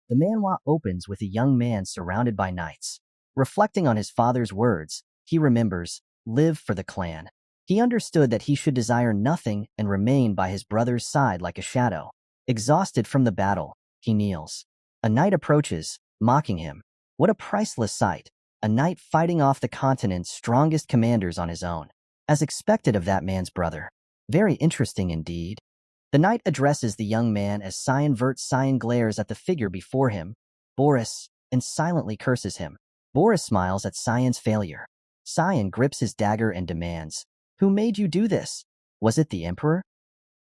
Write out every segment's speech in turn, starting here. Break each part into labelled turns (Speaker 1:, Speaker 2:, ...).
Speaker 1: The manhwa opens with a young man surrounded by knights. Reflecting on his father's words, he remembers, live for the clan. He understood that he should desire nothing and remain by his brother's side like a shadow. Exhausted from the battle, he kneels. A knight approaches, mocking him. What a priceless sight, a knight fighting off the continent's strongest commanders on his own. As expected of that man's brother. Very interesting indeed. The knight addresses the young man as Cyan glares at the figure before him, Boris, and silently curses him. Boris smiles at Cyan's failure. Cyan grips his dagger and demands, "Who made you do this? Was it the Emperor?"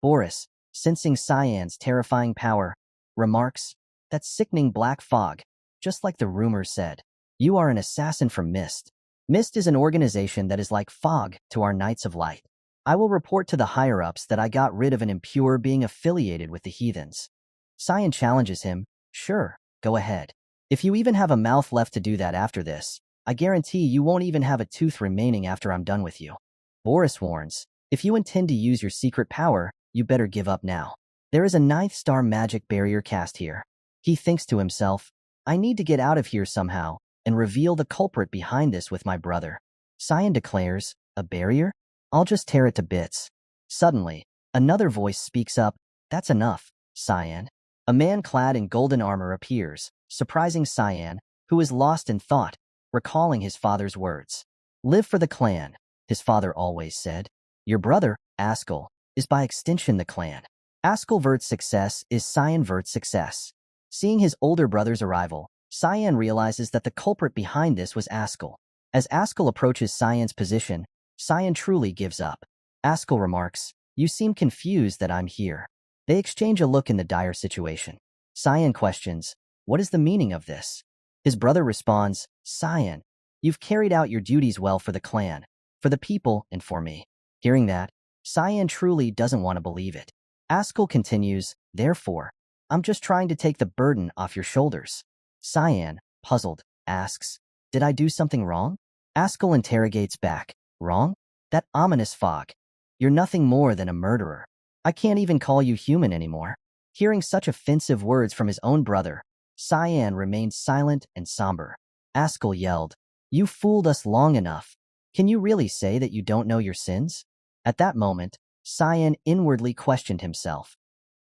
Speaker 1: Boris, sensing Cyan's terrifying power, remarks, "That sickening black fog, just like the rumors said. You are an assassin from Mist. Mist is an organization that is like fog to our Knights of Light. I will report to the higher-ups that I got rid of an impure being affiliated with the heathens." Cyan challenges him, "Sure, go ahead. If you even have a mouth left to do that after this, I guarantee you won't even have a tooth remaining after I'm done with you." Boris warns, "If you intend to use your secret power, you better give up now. There is a 9th-star magic barrier cast here." He thinks to himself, "I need to get out of here somehow and reveal the culprit behind this with my brother." Cyan declares, "A barrier? I'll just tear it to bits." Suddenly, another voice speaks up, "That's enough, Cyan." A man clad in golden armor appears, surprising Cyan, who is lost in thought, recalling his father's words. "Live for the clan," his father always said. "Your brother, Ascal, is by extension the clan. Ascal vert's success is Cyan vert's success." Seeing his older brother's arrival, Cyan realizes that the culprit behind this was Ascal. As Ascal approaches Cyan's position, Cyan truly gives up. Ascal remarks, "You seem confused that I'm here." They exchange a look in the dire situation. Cyan questions, "What is the meaning of this?" His brother responds, "Cyan, you've carried out your duties well for the clan, for the people, and for me." Hearing that, Cyan truly doesn't want to believe it. Ascal continues, "Therefore, I'm just trying to take the burden off your shoulders." Cyan, puzzled, asks, "Did I do something wrong?" Ascal interrogates back, "Wrong? That ominous fog. You're nothing more than a murderer. I can't even call you human anymore." Hearing such offensive words from his own brother, Cyan remained silent and somber. Ascal yelled, "You fooled us long enough. Can you really say that you don't know your sins?" At that moment, Cyan inwardly questioned himself.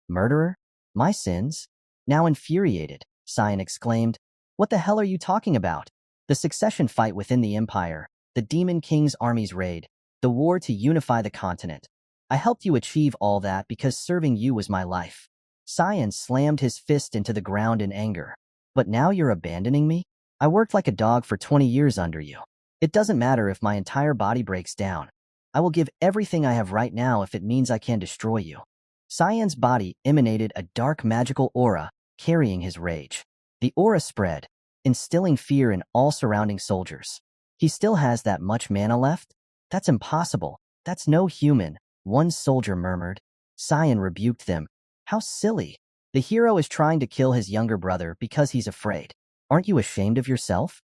Speaker 1: "Murderer? My sins?" Now infuriated, Cyan exclaimed, "What the hell are you talking about? The succession fight within the Empire, the Demon King's army's raid, the war to unify the continent. I helped you achieve all that because serving you was my life." Cyan slammed his fist into the ground in anger. "But now you're abandoning me? I worked like a dog for 20 years under you. It doesn't matter if my entire body breaks down. I will give everything I have right now if it means I can destroy you." Cyan's body emanated a dark magical aura, carrying his rage. The aura spread, instilling fear in all surrounding soldiers. "He still has that much mana left? That's impossible. That's no human," one soldier murmured. Cyan rebuked them. "How silly. The hero is trying to kill his younger brother because he's afraid. Aren't you ashamed of yourself?"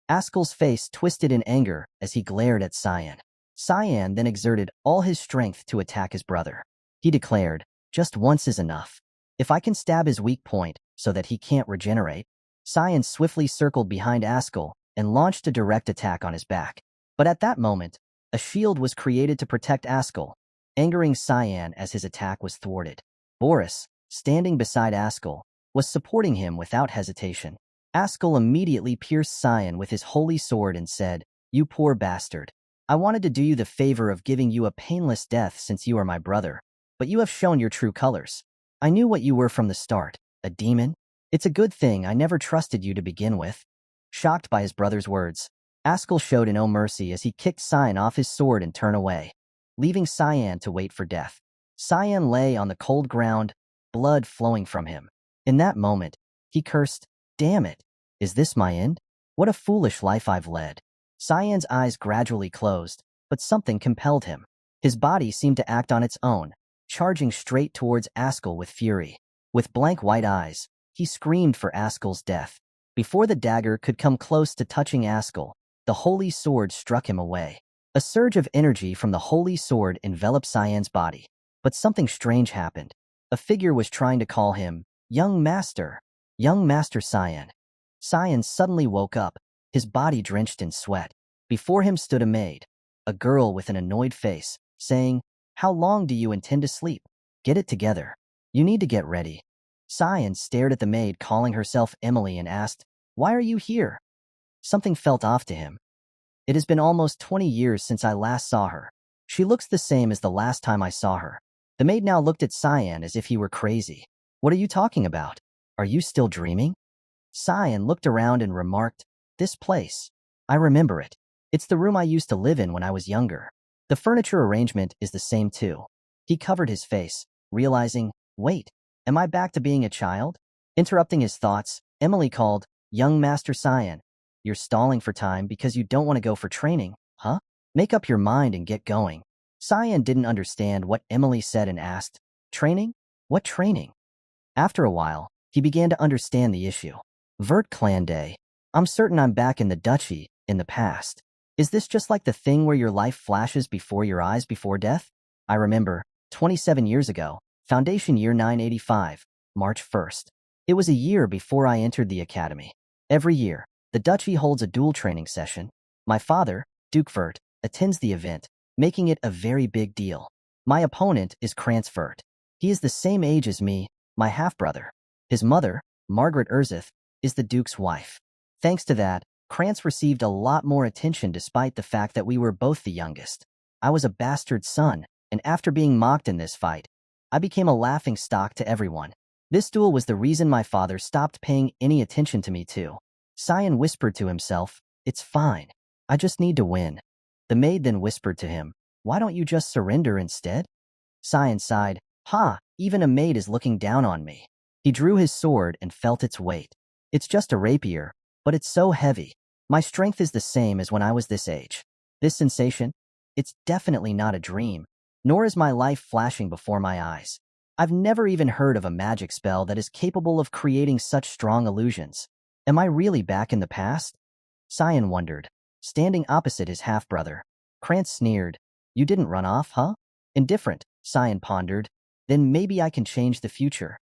Speaker 1: Ascal's face twisted in anger as he glared at Cyan. Cyan then exerted all his strength to attack his brother. He declared, "Just once is enough. If I can stab his weak point so that he can't regenerate." Cyan swiftly circled behind Ascal and launched a direct attack on his back. But at that moment, a shield was created to protect Ascal, angering Cyan as his attack was thwarted. Boris, standing beside Ascal, was supporting him without hesitation. Ascal immediately pierced Cyan with his holy sword and said, "You poor bastard. I wanted to do you the favor of giving you a painless death since you are my brother, but you have shown your true colors. I knew what you were from the start, a demon. It's a good thing I never trusted you to begin with." Shocked by his brother's words, Ascal showed no mercy as he kicked Cyan off his sword and turned away, leaving Cyan to wait for death. Cyan lay on the cold ground, blood flowing from him. In that moment, he cursed, "Damn it, is this my end? What a foolish life I've led." Cyan's eyes gradually closed, but something compelled him. His body seemed to act on its own, charging straight towards Ascal with fury. With blank white eyes, he screamed for Ascal's death. Before the dagger could come close to touching Ascal, the holy sword struck him away. A surge of energy from the holy sword enveloped Cyan's body. But something strange happened. A figure was trying to call him, "Young master." Young Master Cyan. Cyan suddenly woke up, his body drenched in sweat. Before him stood a maid, a girl with an annoyed face, saying, "How long do you intend to sleep? Get it together. You need to get ready." Cyan stared at the maid calling herself Emily and asked, "Why are you here?" Something felt off to him. It has been almost 20 years since I last saw her. She looks the same as the last time I saw her. The maid now looked at Cyan as if he were crazy. "What are you talking about? Are you still dreaming?" Cyan looked around and remarked, "This place. I remember it. It's the room I used to live in when I was younger. The furniture arrangement is the same too." He covered his face, realizing, "Wait, am I back to being a child?" Interrupting his thoughts, Emily called, "Young Master Cyan, you're stalling for time because you don't want to go for training, huh? Make up your mind and get going." Cyan didn't understand what Emily said and asked, "Training? What training?" After a while, he began to understand the issue. "Vert Clan Day. I'm certain I'm back in the duchy, in the past. Is this just like the thing where your life flashes before your eyes before death? I remember, 27 years ago, Foundation Year 985, March 1st. It was a year before I entered the academy. Every year, the duchy holds a duel training session. My father, Duke Vert, attends the event, making it a very big deal. My opponent is Krantz Vert. He is the same age as me, my half-brother. His mother, Margaret Erzith, is the Duke's wife. Thanks to that, Krantz received a lot more attention despite the fact that we were both the youngest. I was a bastard son, and after being mocked in this fight, I became a laughing stock to everyone. This duel was the reason my father stopped paying any attention to me too." Cyan whispered to himself, "It's fine. I just need to win." The maid then whispered to him, "Why don't you just surrender instead?" Cyan sighed, "Ha, even a maid is looking down on me." He drew his sword and felt its weight. "It's just a rapier, but it's so heavy. My strength is the same as when I was this age. This sensation? It's definitely not a dream, nor is my life flashing before my eyes. I've never even heard of a magic spell that is capable of creating such strong illusions. Am I really back in the past?" Cyan wondered, standing opposite his half-brother. Krantz sneered, "You didn't run off, huh?" "Indifferent," Cyan pondered. "Then maybe I can change the future."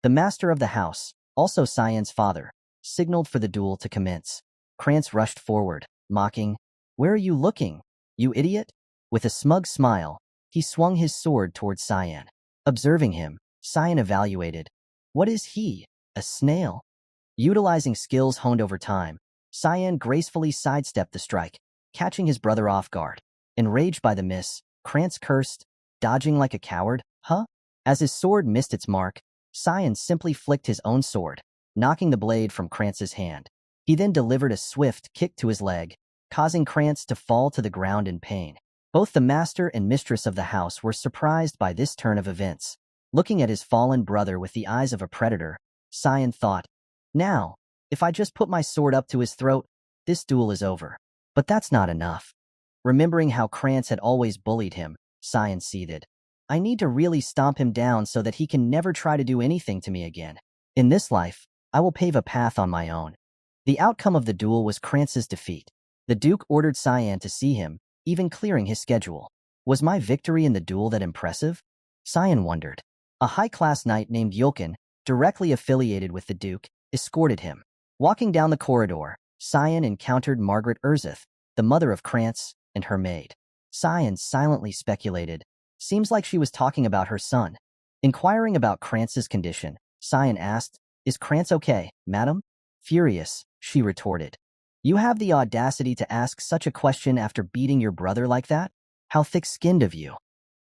Speaker 1: The master of the house, also Cyan's father, signaled for the duel to commence. Krantz rushed forward, mocking, "Where are you looking, you idiot?" With a smug smile, he swung his sword towards Cyan. Observing him, Cyan evaluated. What is he, a snail? Utilizing skills honed over time, Cyan gracefully sidestepped the strike, catching his brother off guard. Enraged by the miss, Krantz cursed, "Dodging like a coward, huh?" As his sword missed its mark, Cyan simply flicked his own sword, knocking the blade from Krantz's hand. He then delivered a swift kick to his leg, causing Krantz to fall to the ground in pain. Both the master and mistress of the house were surprised by this turn of events. Looking at his fallen brother with the eyes of a predator, Cyan thought, "Now, if I just put my sword up to his throat, this duel is over." But that's not enough. Remembering how Krantz had always bullied him, Cyan seethed. "I need to really stomp him down so that he can never try to do anything to me again. In this life, I will pave a path on my own." The outcome of the duel was Krantz's defeat. The Duke ordered Cyan to see him, even clearing his schedule. Was my victory in the duel that impressive? Cyan wondered. A high-class knight named Yulkin, directly affiliated with the Duke, escorted him. Walking down the corridor, Cyan encountered Margaret Erzith, the mother of Krantz, and her maid. Cyan silently speculated. Seems like she was talking about her son. Inquiring about Krantz's condition, Cyan asked, "Is Krantz okay, madam?" Furious, she retorted. "You have the audacity to ask such a question after beating your brother like that? How thick-skinned of you."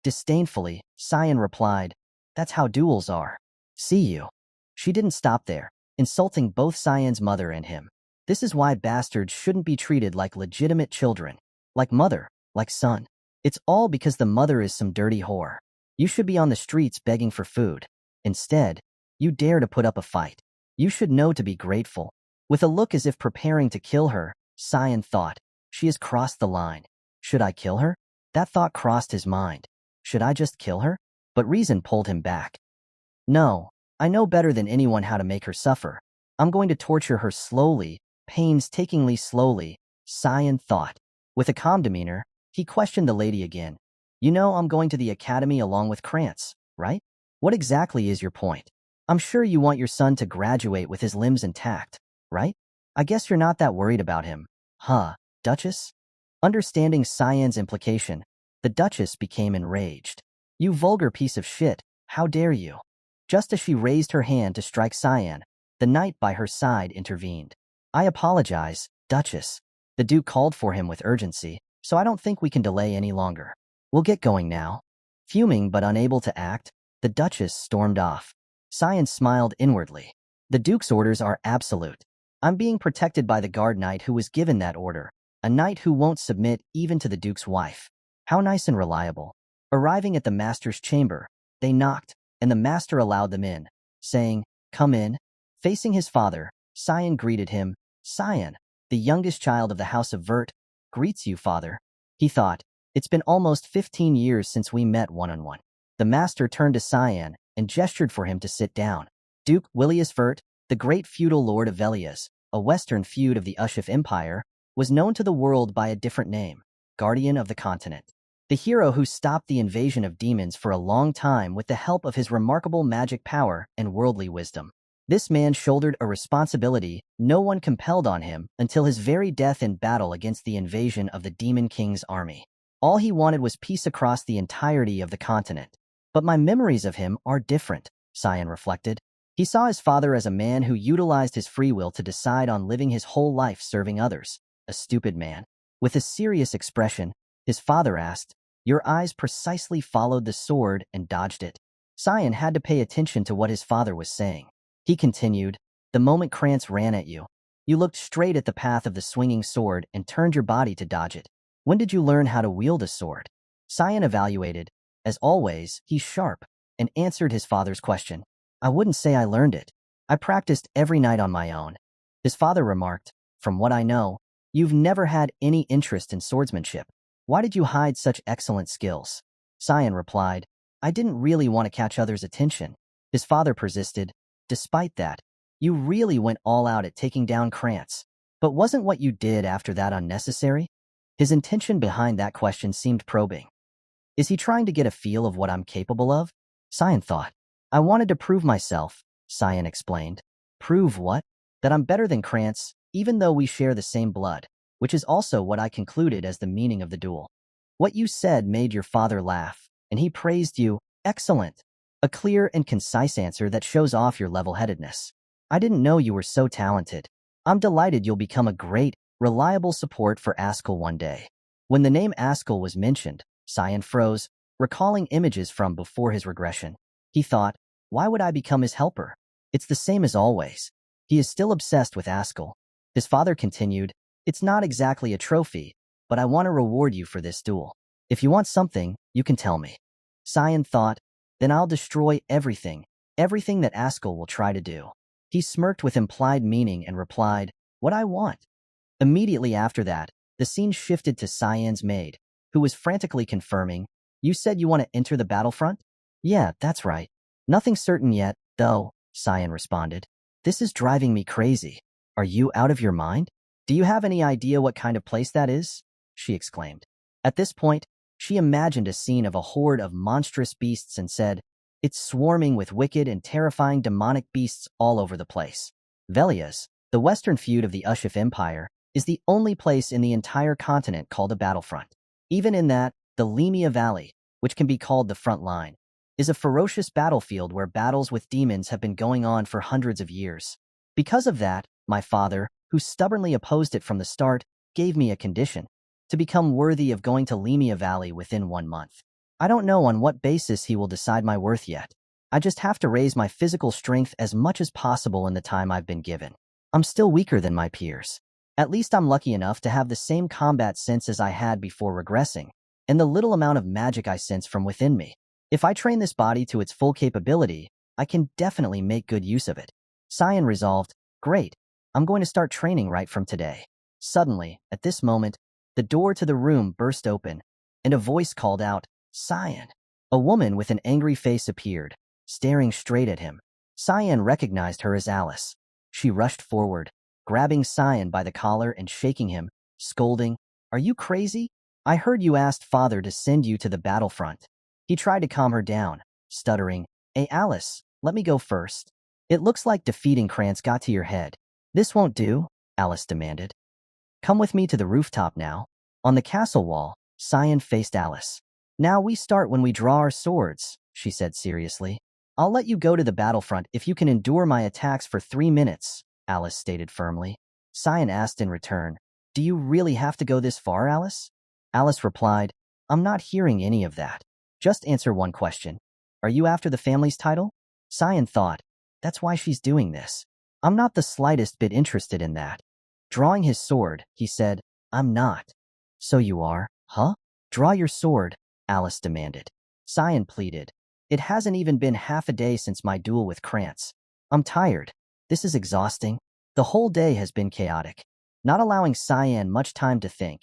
Speaker 1: Disdainfully, Cyan replied, "That's how duels are. See you." She didn't stop there, insulting both Cyan's mother and him. "This is why bastards shouldn't be treated like legitimate children. Like mother, like son. It's all because the mother is some dirty whore. You should be on the streets begging for food. Instead, you dare to put up a fight. You should know to be grateful." With a look as if preparing to kill her, Cyan thought, "She has crossed the line. Should I kill her?" That thought crossed his mind. Should I just kill her? But reason pulled him back. "No, I know better than anyone how to make her suffer. I'm going to torture her slowly, painstakingly slowly," Cyan thought. With a calm demeanor, he questioned the lady again. "You know I'm going to the academy along with Krantz, right? What exactly is your point?" I'm sure you want your son to graduate with his limbs intact, right? I guess you're not that worried about him. Huh, Duchess? Understanding Cyan's implication, the Duchess became enraged. You vulgar piece of shit, how dare you? Just as she raised her hand to strike Cyan, the knight by her side intervened. I apologize, Duchess. The Duke called for him with urgency, so I don't think we can delay any longer. We'll get going now. Fuming but unable to act, the Duchess stormed off. Cyan smiled inwardly. The Duke's orders are absolute. I'm being protected by the guard knight who was given that order, a knight who won't submit even to the Duke's wife. How nice and reliable. Arriving at the master's chamber, they knocked, and the master allowed them in, saying, "Come in." Facing his father, Cyan greeted him. Cyan, the youngest child of the House of Vert, greets you, father. He thought, it's been almost 15 years since we met one-on-one. The master turned to Cyan and gestured for him to sit down. Duke Willius Vert, the great feudal lord of Velias, a western feud of the Ushif Empire, was known to the world by a different name, Guardian of the Continent. The hero who stopped the invasion of demons for a long time with the help of his remarkable magic power and worldly wisdom. This man shouldered a responsibility no one compelled on him until his very death in battle against the invasion of the Demon King's army. All he wanted was peace across the entirety of the continent. But my memories of him are different, Cyan reflected. He saw his father as a man who utilized his free will to decide on living his whole life serving others. A stupid man. With a serious expression, his father asked, "Your eyes precisely followed the sword and dodged it." Cyan had to pay attention to what his father was saying. He continued, "The moment Krantz ran at you, you looked straight at the path of the swinging sword and turned your body to dodge it. When did you learn how to wield a sword?" Cyan evaluated. As always, he's sharp, and answered his father's question. "I wouldn't say I learned it. I practiced every night on my own." His father remarked, "From what I know, you've never had any interest in swordsmanship. Why did you hide such excellent skills?" Cyan replied, "I didn't really want to catch others' attention." His father persisted, "Despite that, you really went all out at taking down Krantz. But wasn't what you did after that unnecessary?" His intention behind that question seemed probing. Is he trying to get a feel of what I'm capable of? Cyan thought. "I wanted to prove myself," Cyan explained. "Prove what?" "That I'm better than Krantz, even though we share the same blood, which is also what I concluded as the meaning of the duel." "What you said made your father laugh, and he praised you. Excellent. A clear and concise answer that shows off your level-headedness. I didn't know you were so talented. I'm delighted you'll become a great, reliable support for Ascal one day." When the name Ascal was mentioned, Cyan froze, recalling images from before his regression. He thought, why would I become his helper? It's the same as always. He is still obsessed with Ascal. His father continued, "It's not exactly a trophy, but I want to reward you for this duel. If you want something, you can tell me." Cyan thought, "Then I'll destroy everything that Ascal will try to do." He smirked with implied meaning and replied, "What I want." Immediately after that, the scene shifted to Cyan's maid, who was frantically confirming, "You said you want to enter the battlefront?" "Yeah, that's right. Nothing certain yet, though," Cyan responded. "This is driving me crazy. Are you out of your mind? Do you have any idea what kind of place that is?" she exclaimed. At this point, she imagined a scene of a horde of monstrous beasts and said, "It's swarming with wicked and terrifying demonic beasts all over the place." Velias, the western feud of the Ushif Empire, is the only place in the entire continent called a battlefront. Even in that, the Lemia Valley, which can be called the front line, is a ferocious battlefield where battles with demons have been going on for hundreds of years. Because of that, my father, who stubbornly opposed it from the start, gave me a condition: to become worthy of going to Lemia Valley within 1 month. I don't know on what basis he will decide my worth yet. I just have to raise my physical strength as much as possible in the time I've been given. I'm still weaker than my peers. At least I'm lucky enough to have the same combat sense as I had before regressing, and the little amount of magic I sense from within me. If I train this body to its full capability, I can definitely make good use of it." Cyan resolved, "Great, I'm going to start training right from today." Suddenly, at this moment, the door to the room burst open, and a voice called out, "Cyan." A woman with an angry face appeared, staring straight at him. Cyan recognized her as Alice. She rushed forward, grabbing Cyan by the collar and shaking him, scolding, "Are you crazy? I heard you asked father to send you to the battlefront." He tried to calm her down, stuttering, "Hey Alice, let me go first." It looks like defeating Krantz got to your head. This won't do, Alice demanded. Come with me to the rooftop now. On the castle wall, Cyan faced Alice. Now we start when we draw our swords, she said seriously. I'll let you go to the battlefront if you can endure my attacks for 3 minutes, Alice stated firmly. Cyan asked in return, Do you really have to go this far, Alice? Alice replied, I'm not hearing any of that. Just answer one question. Are you after the family's title? Cyan thought, that's why she's doing this. I'm not the slightest bit interested in that. Drawing his sword, he said, I'm not. So you are, huh? Draw your sword, Alice demanded. Cyan pleaded. It hasn't even been half a day since my duel with Krantz. I'm tired. This is exhausting. The whole day has been chaotic. Not allowing Cyan much time to think,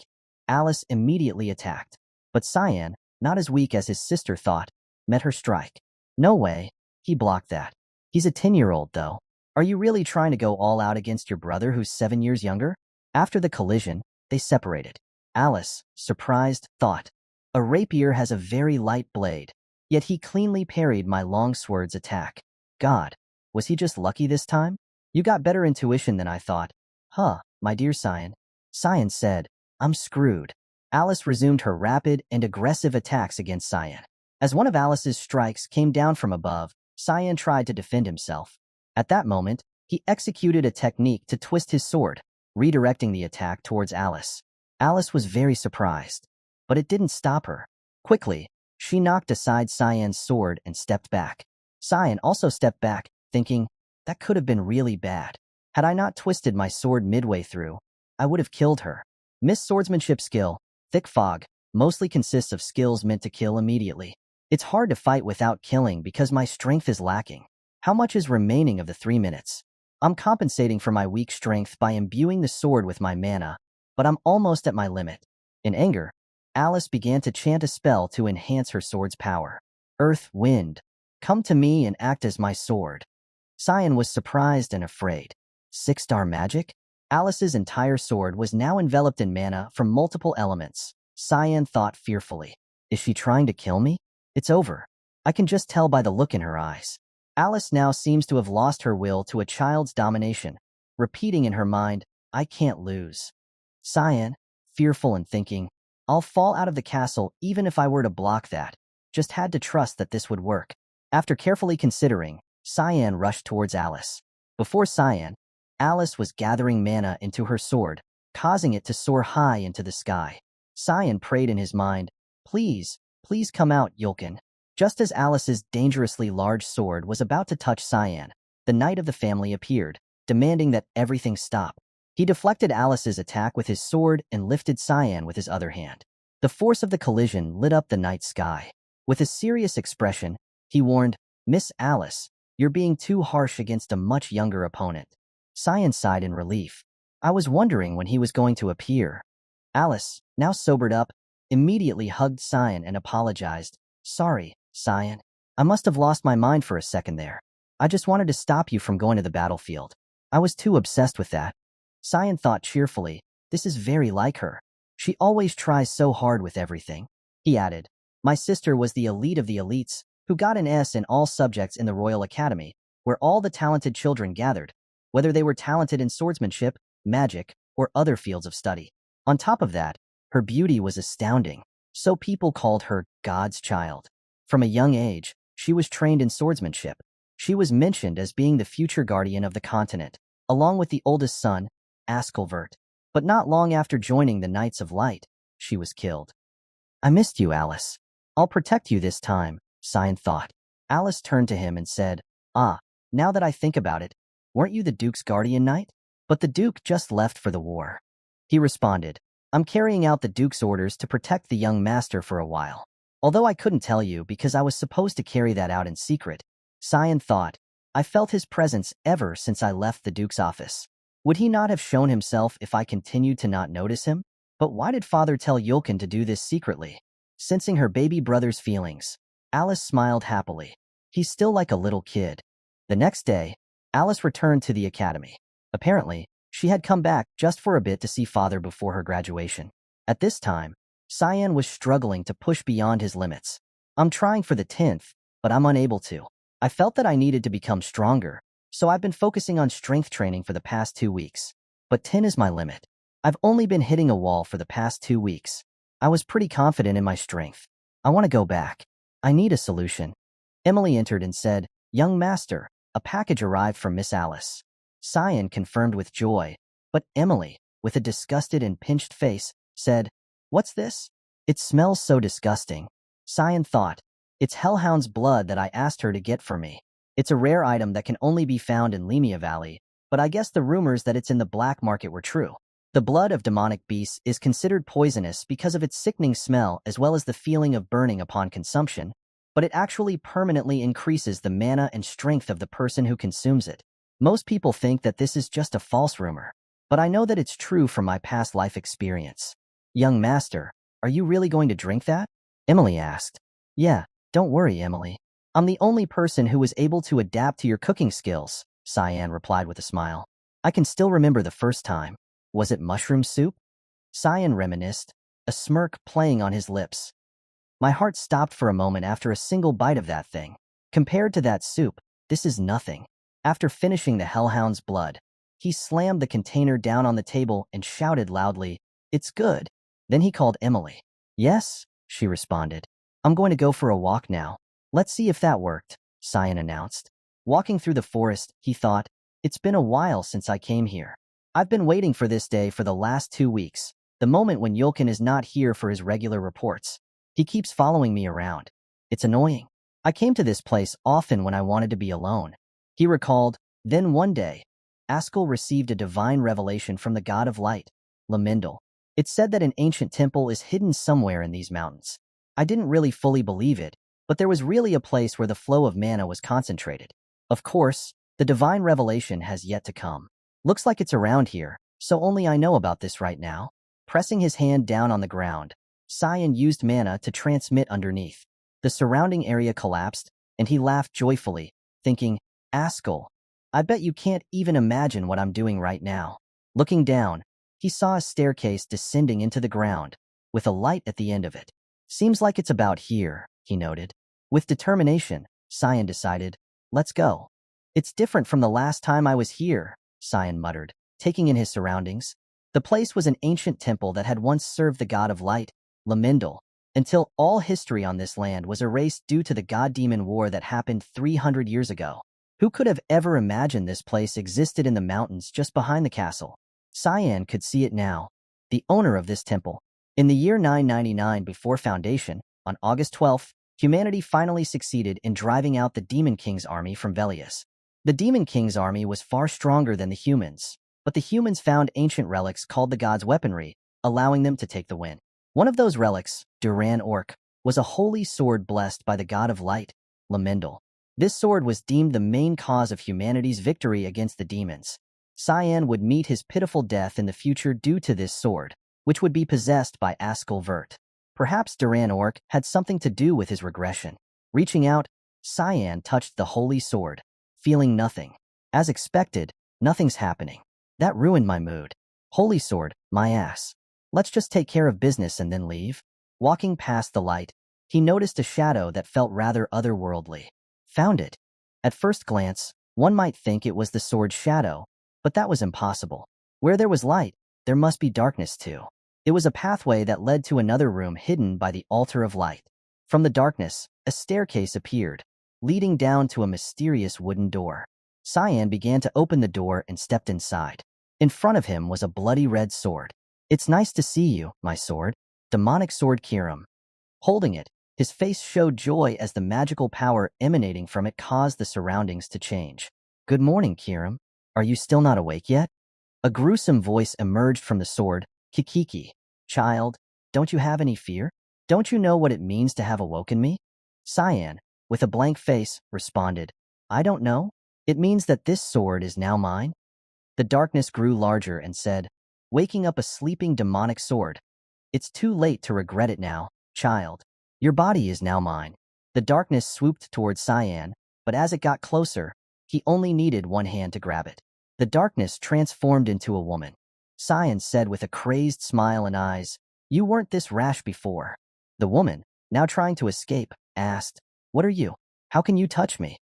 Speaker 1: Alice immediately attacked. But Cyan, not as weak as his sister thought, met her strike. No way. He blocked that. He's a 10-year-old, though. Are you really trying to go all out against your brother who's 7 years younger? After the collision, they separated. Alice, surprised, thought, a rapier has a very light blade, yet he cleanly parried my long sword's attack. God, was he just lucky this time? You got better intuition than I thought. Huh, my dear Cyan. Cyan said, I'm screwed. Alice resumed her rapid and aggressive attacks against Cyan. As one of Alice's strikes came down from above, Cyan tried to defend himself. At that moment, he executed a technique to twist his sword, redirecting the attack towards Alice. Alice was very surprised, but it didn't stop her. Quickly, she knocked aside Cyan's sword and stepped back. Cyan also stepped back, thinking, that could have been really bad. Had I not twisted my sword midway through, I would have killed her. Miss Swordsmanship skill, Thick Fog, mostly consists of skills meant to kill immediately. It's hard to fight without killing because my strength is lacking. How much is remaining of the 3 minutes? I'm compensating for my weak strength by imbuing the sword with my mana, but I'm almost at my limit. In anger, Alice began to chant a spell to enhance her sword's power. Earth, wind, come to me and act as my sword. Cyan was surprised and afraid. 6-star magic? Alice's entire sword was now enveloped in mana from multiple elements. Cyan thought fearfully. Is she trying to kill me? It's over. I can just tell by the look in her eyes. Alice now seems to have lost her will to a child's domination, repeating in her mind, I can't lose. Cyan, fearful and thinking, I'll fall out of the castle even if I were to block that, just had to trust that this would work. After carefully considering, Cyan rushed towards Alice. Before Cyan, Alice was gathering mana into her sword, causing it to soar high into the sky. Cyan prayed in his mind, Please, please come out, Yulkin. Just as Alice's dangerously large sword was about to touch Cyan, the knight of the family appeared, demanding that everything stop. He deflected Alice's attack with his sword and lifted Cyan with his other hand. The force of the collision lit up the night sky. With a serious expression, he warned, Miss Alice, you're being too harsh against a much younger opponent. Cyan sighed in relief. I was wondering when he was going to appear. Alice, now sobered up, immediately hugged Cyan and apologized. Sorry, Cyan. I must have lost my mind for a second there. I just wanted to stop you from going to the battlefield. I was too obsessed with that. Cyan thought cheerfully, this is very like her. She always tries so hard with everything. He added, my sister was the elite of the elites, who got an S in all subjects in the Royal Academy, where all the talented children gathered, whether they were talented in swordsmanship, magic, or other fields of study. On top of that, her beauty was astounding, so people called her God's child. From a young age, she was trained in swordsmanship. She was mentioned as being the future guardian of the continent, along with the oldest son, Ascal. But not long after joining the Knights of Light, she was killed. I missed you, Alice. I'll protect you this time, Cyan thought. Alice turned to him and said, now that I think about it, weren't you the Duke's guardian knight? But the Duke just left for the war. He responded, I'm carrying out the Duke's orders to protect the young master for a while. Although I couldn't tell you because I was supposed to carry that out in secret, Cyan thought, I felt his presence ever since I left the Duke's office. Would he not have shown himself if I continued to not notice him? But why did Father tell Yulkin to do this secretly? Sensing her baby brother's feelings, Alice smiled happily. He's still like a little kid. The next day, Alice returned to the academy. Apparently, she had come back just for a bit to see Father before her graduation. At this time, Cyan was struggling to push beyond his limits. I'm trying for the 10th, but I'm unable to. I felt that I needed to become stronger, so I've been focusing on strength training for the past 2 weeks. But 10 is my limit. I've only been hitting a wall for the past 2 weeks. I was pretty confident in my strength. I want to go back. I need a solution. Emily entered and said, "Young master, a package arrived from Miss Alice." Cyan confirmed with joy, but Emily, with a disgusted and pinched face, said, "What's this? It smells so disgusting." Cyan thought, "It's Hellhound's blood that I asked her to get for me. It's a rare item that can only be found in Lemia Valley, but I guess the rumors that it's in the black market were true. The blood of demonic beasts is considered poisonous because of its sickening smell as well as the feeling of burning upon consumption, but it actually permanently increases the mana and strength of the person who consumes it. Most people think that this is just a false rumor, but I know that it's true from my past life experience." "Young master, are you really going to drink that?" Emily asked. "Yeah, don't worry, Emily. I'm the only person who was able to adapt to your cooking skills," Cyan replied with a smile. "I can still remember the first time. Was it mushroom soup?" Cyan reminisced, a smirk playing on his lips. "My heart stopped for a moment after a single bite of that thing. Compared to that soup, this is nothing." After finishing the Hellhound's blood, he slammed the container down on the table and shouted loudly, "It's good." Then he called Emily. "Yes," she responded. "I'm going to go for a walk now. Let's see if that worked," Cyan announced. Walking through the forest, he thought, "It's been a while since I came here. I've been waiting for this day for the last 2 weeks, the moment when Yulkin is not here for his regular reports. He keeps following me around. It's annoying. I came to this place often when I wanted to be alone." He recalled, then one day, Ascal received a divine revelation from the god of light, Lamendel. It said that an ancient temple is hidden somewhere in these mountains. I didn't really fully believe it, but there was really a place where the flow of mana was concentrated. Of course, the divine revelation has yet to come. Looks like it's around here, so only I know about this right now. Pressing his hand down on the ground, Cyan used mana to transmit underneath. The surrounding area collapsed, and he laughed joyfully, thinking, "Ascal, I bet you can't even imagine what I'm doing right now." Looking down, he saw a staircase descending into the ground, with a light at the end of it. "Seems like it's about here," he noted. With determination, Cyan decided, "Let's go." "It's different from the last time I was here," Cyan muttered, taking in his surroundings. The place was an ancient temple that had once served the god of light, Lamendel, until all history on this land was erased due to the god-demon war that happened 300 years ago. Who could have ever imagined this place existed in the mountains just behind the castle? Cyan could see it now. The owner of this temple. In the year 999 before Foundation, on August 12th, humanity finally succeeded in driving out the Demon King's army from Velius. The Demon King's army was far stronger than the humans, but the humans found ancient relics called the gods' weaponry, allowing them to take the win. One of those relics, Duran Orc, was a holy sword blessed by the god of light, Lamendel. This sword was deemed the main cause of humanity's victory against the demons. Cyan would meet his pitiful death in the future due to this sword, which would be possessed by Ascal Vert. Perhaps Duran Orc had something to do with his regression. Reaching out, Cyan touched the holy sword, feeling nothing. As expected, nothing's happening. That ruined my mood. Holy sword, my ass. Let's just take care of business and then leave. Walking past the light, he noticed a shadow that felt rather otherworldly. Found it. At first glance, one might think it was the sword's shadow, but that was impossible. Where there was light, there must be darkness too. It was a pathway that led to another room hidden by the altar of light. From the darkness, a staircase appeared, leading down to a mysterious wooden door. Cyan began to open the door and stepped inside. In front of him was a bloody red sword. "It's nice to see you, my sword." Demonic sword Kirim. Holding it, his face showed joy as the magical power emanating from it caused the surroundings to change. "Good morning, Kirim. Are you still not awake yet?" A gruesome voice emerged from the sword, "Kikiki. Child, don't you have any fear? Don't you know what it means to have awoken me?" Cyan, with a blank face, responded, "I don't know. It means that this sword is now mine." The darkness grew larger and said, waking up a sleeping demonic sword, "It's too late to regret it now, child. Your body is now mine." The darkness swooped towards Cyan, but as it got closer, he only needed one hand to grab it. The darkness transformed into a woman. Cyan said with a crazed smile and eyes, "You weren't this rash before." The woman, now trying to escape, asked, "What are you? How can you touch me?"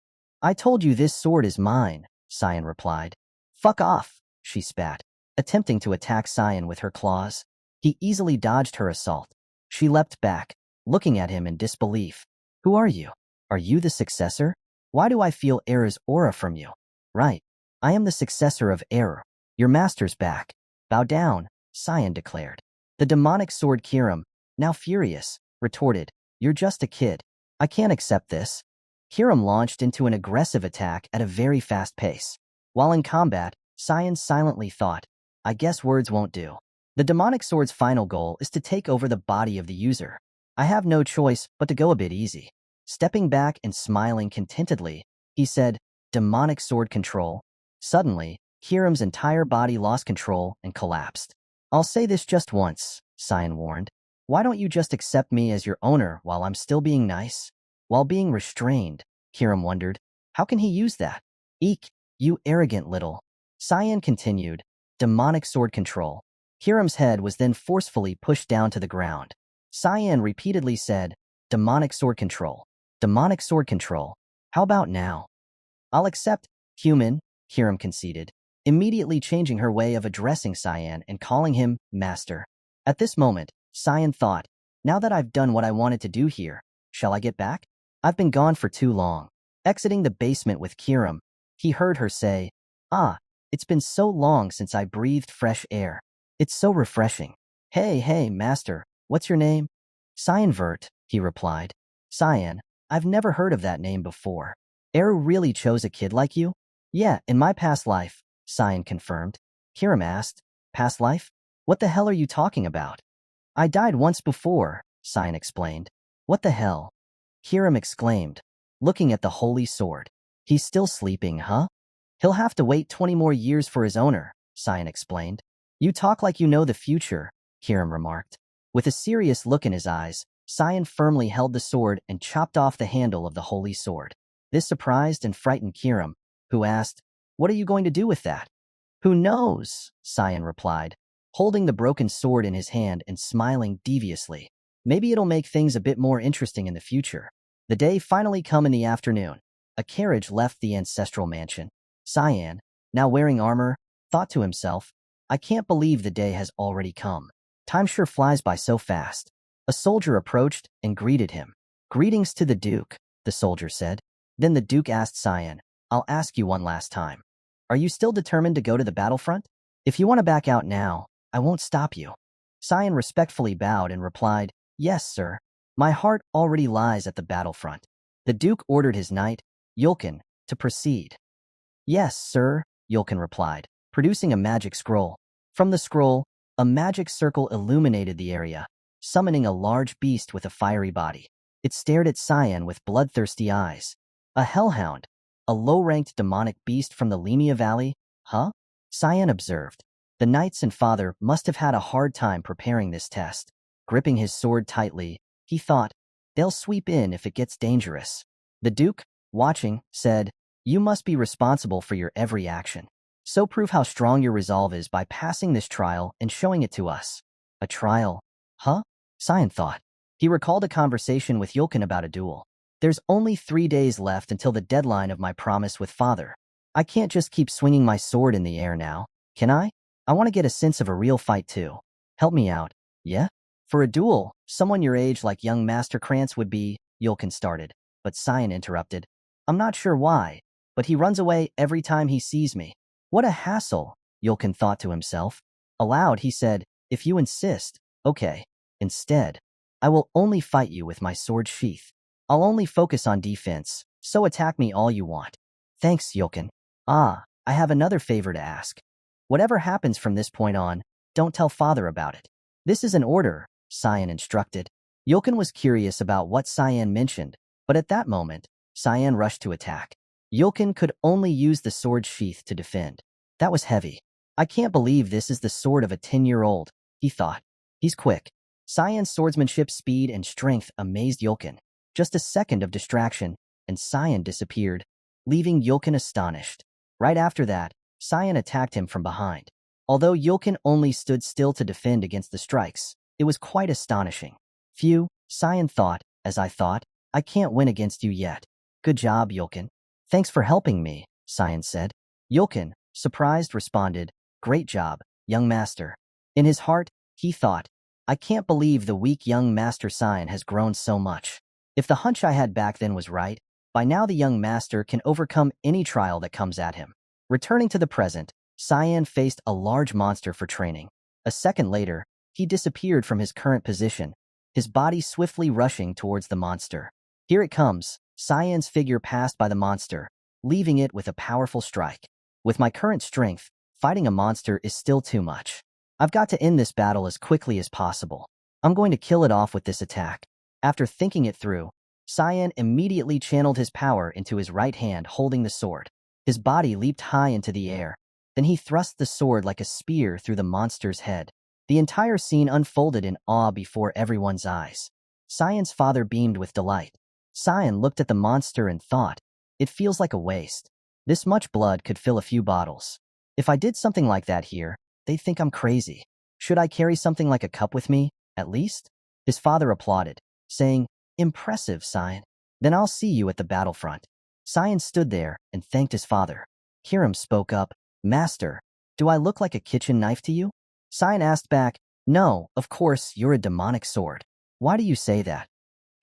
Speaker 1: "I told you this sword is mine," Cyan replied. Fuck off, she spat, attempting to attack Cyan with her claws. He easily dodged her assault. She leapt back, looking at him in disbelief. Who are you? Are you the successor? Why do I feel Era's aura from you? Right. I am the successor of Era. Your master's back. Bow down, Cyan declared. The demonic sword Kiram, now furious, retorted, You're just a kid. I can't accept this. Kiram launched into an aggressive attack at a very fast pace. While in combat, Cyan silently thought, I guess words won't do. The demonic sword's final goal is to take over the body of the user. I have no choice but to go a bit easy. Stepping back and smiling contentedly, he said, Demonic sword control. Suddenly, Kiram's entire body lost control and collapsed. I'll say this just once, Cyan warned. Why don't you just accept me as your owner while I'm still being nice? While being restrained, Kiram wondered, how can he use that? Eek, you arrogant little. Cyan continued, demonic sword control. Kiram's head was then forcefully pushed down to the ground. Cyan repeatedly said, demonic sword control. Demonic sword control. How about now? I'll accept, human, Kiram conceded, immediately changing her way of addressing Cyan and calling him master. At this moment, Cyan thought, now that I've done what I wanted to do here, shall I get back? I've been gone for too long. Exiting the basement with Kiram, he heard her say, it's been so long since I breathed fresh air. It's so refreshing. Hey, master, what's your name? Cyan Vert, he replied. Cyan, I've never heard of that name before. Eru really chose a kid like you? Yeah, in my past life, Cyan confirmed. Kiram asked, past life? What the hell are you talking about? I died once before, Cyan explained. What the hell? Kiram exclaimed, looking at the holy sword. He's still sleeping, huh? He'll have to wait 20 more years for his owner, Cyan explained. You talk like you know the future, Kiram remarked. With a serious look in his eyes, Cyan firmly held the sword and chopped off the handle of the holy sword. This surprised and frightened Kiram, who asked, What are you going to do with that? Who knows, Cyan replied, holding the broken sword in his hand and smiling deviously. Maybe it'll make things a bit more interesting in the future. The day finally come in the afternoon. A carriage left the ancestral mansion. Cyan, now wearing armor, thought to himself, I can't believe the day has already come. Time sure flies by so fast. A soldier approached and greeted him. Greetings to the Duke, the soldier said. Then the Duke asked Cyan, I'll ask you one last time. Are you still determined to go to the battlefront? If you want to back out now, I won't stop you. Cyan respectfully bowed and replied, Yes, sir. My heart already lies at the battlefront. The Duke ordered his knight, Yulkin, to proceed. Yes, sir, Yulkin replied, producing a magic scroll. From the scroll, a magic circle illuminated the area, summoning a large beast with a fiery body. It stared at Cyan with bloodthirsty eyes. A hellhound, a low-ranked demonic beast from the Lemia Valley? Huh? Cyan observed. The knights and father must have had a hard time preparing this test. Gripping his sword tightly, he thought, they'll sweep in if it gets dangerous. The Duke, watching, said, You must be responsible for your every action. So prove how strong your resolve is by passing this trial and showing it to us. A trial? Huh? Cyan thought. He recalled a conversation with Yulkin about a duel. There's only 3 days left until the deadline of my promise with father. I can't just keep swinging my sword in the air now, can I? I want to get a sense of a real fight too. Help me out, yeah? For a duel, someone your age like young Master Krantz would be, Yulkin started, but Cyan interrupted. I'm not sure why, but he runs away every time he sees me. What a hassle, Yulkin thought to himself. Aloud, he said, If you insist, okay. Instead, I will only fight you with my sword sheath. I'll only focus on defense, so attack me all you want. Thanks, Yulkin. I have another favor to ask. Whatever happens from this point on, don't tell father about it. This is an order, Cyan instructed. Yulkin was curious about what Cyan mentioned, but at that moment, Cyan rushed to attack. Yulkin could only use the sword sheath to defend. That was heavy. I can't believe this is the sword of a 10-year-old, he thought. He's quick. Cyan's swordsmanship speed and strength amazed Yulkin. Just a second of distraction, and Cyan disappeared, leaving Yulkin astonished. Right after that, Cyan attacked him from behind. Although Yulkin only stood still to defend against the strikes, it was quite astonishing. Phew, Cyan thought, as I thought, I can't win against you yet. Good job, Yulkin. Thanks for helping me, Cyan said. Yulkin, surprised, responded, "Great job, young master." In his heart, he thought, "I can't believe the weak young master Cyan has grown so much. If the hunch I had back then was right, by now the young master can overcome any trial that comes at him." Returning to the present, Cyan faced a large monster for training. A second later, he disappeared from his current position, his body swiftly rushing towards the monster. Here it comes. Cyan's figure passed by the monster, leaving it with a powerful strike. With my current strength, fighting a monster is still too much. I've got to end this battle as quickly as possible. I'm going to kill it off with this attack. After thinking it through, Cyan immediately channeled his power into his right hand holding the sword. His body leaped high into the air. Then he thrust the sword like a spear through the monster's head. The entire scene unfolded in awe before everyone's eyes. Cyan's father beamed with delight. Cyan looked at the monster and thought, "It feels like a waste. This much blood could fill a few bottles. If I did something like that here, they'd think I'm crazy. Should I carry something like a cup with me, at least?" His father applauded, saying, "Impressive, Cyan. Then I'll see you at the battlefront." Cyan stood there and thanked his father. Kirim spoke up, "Master, do I look like a kitchen knife to you?" Cyan asked back, "No, of course, you're a demonic sword. Why do you say that?"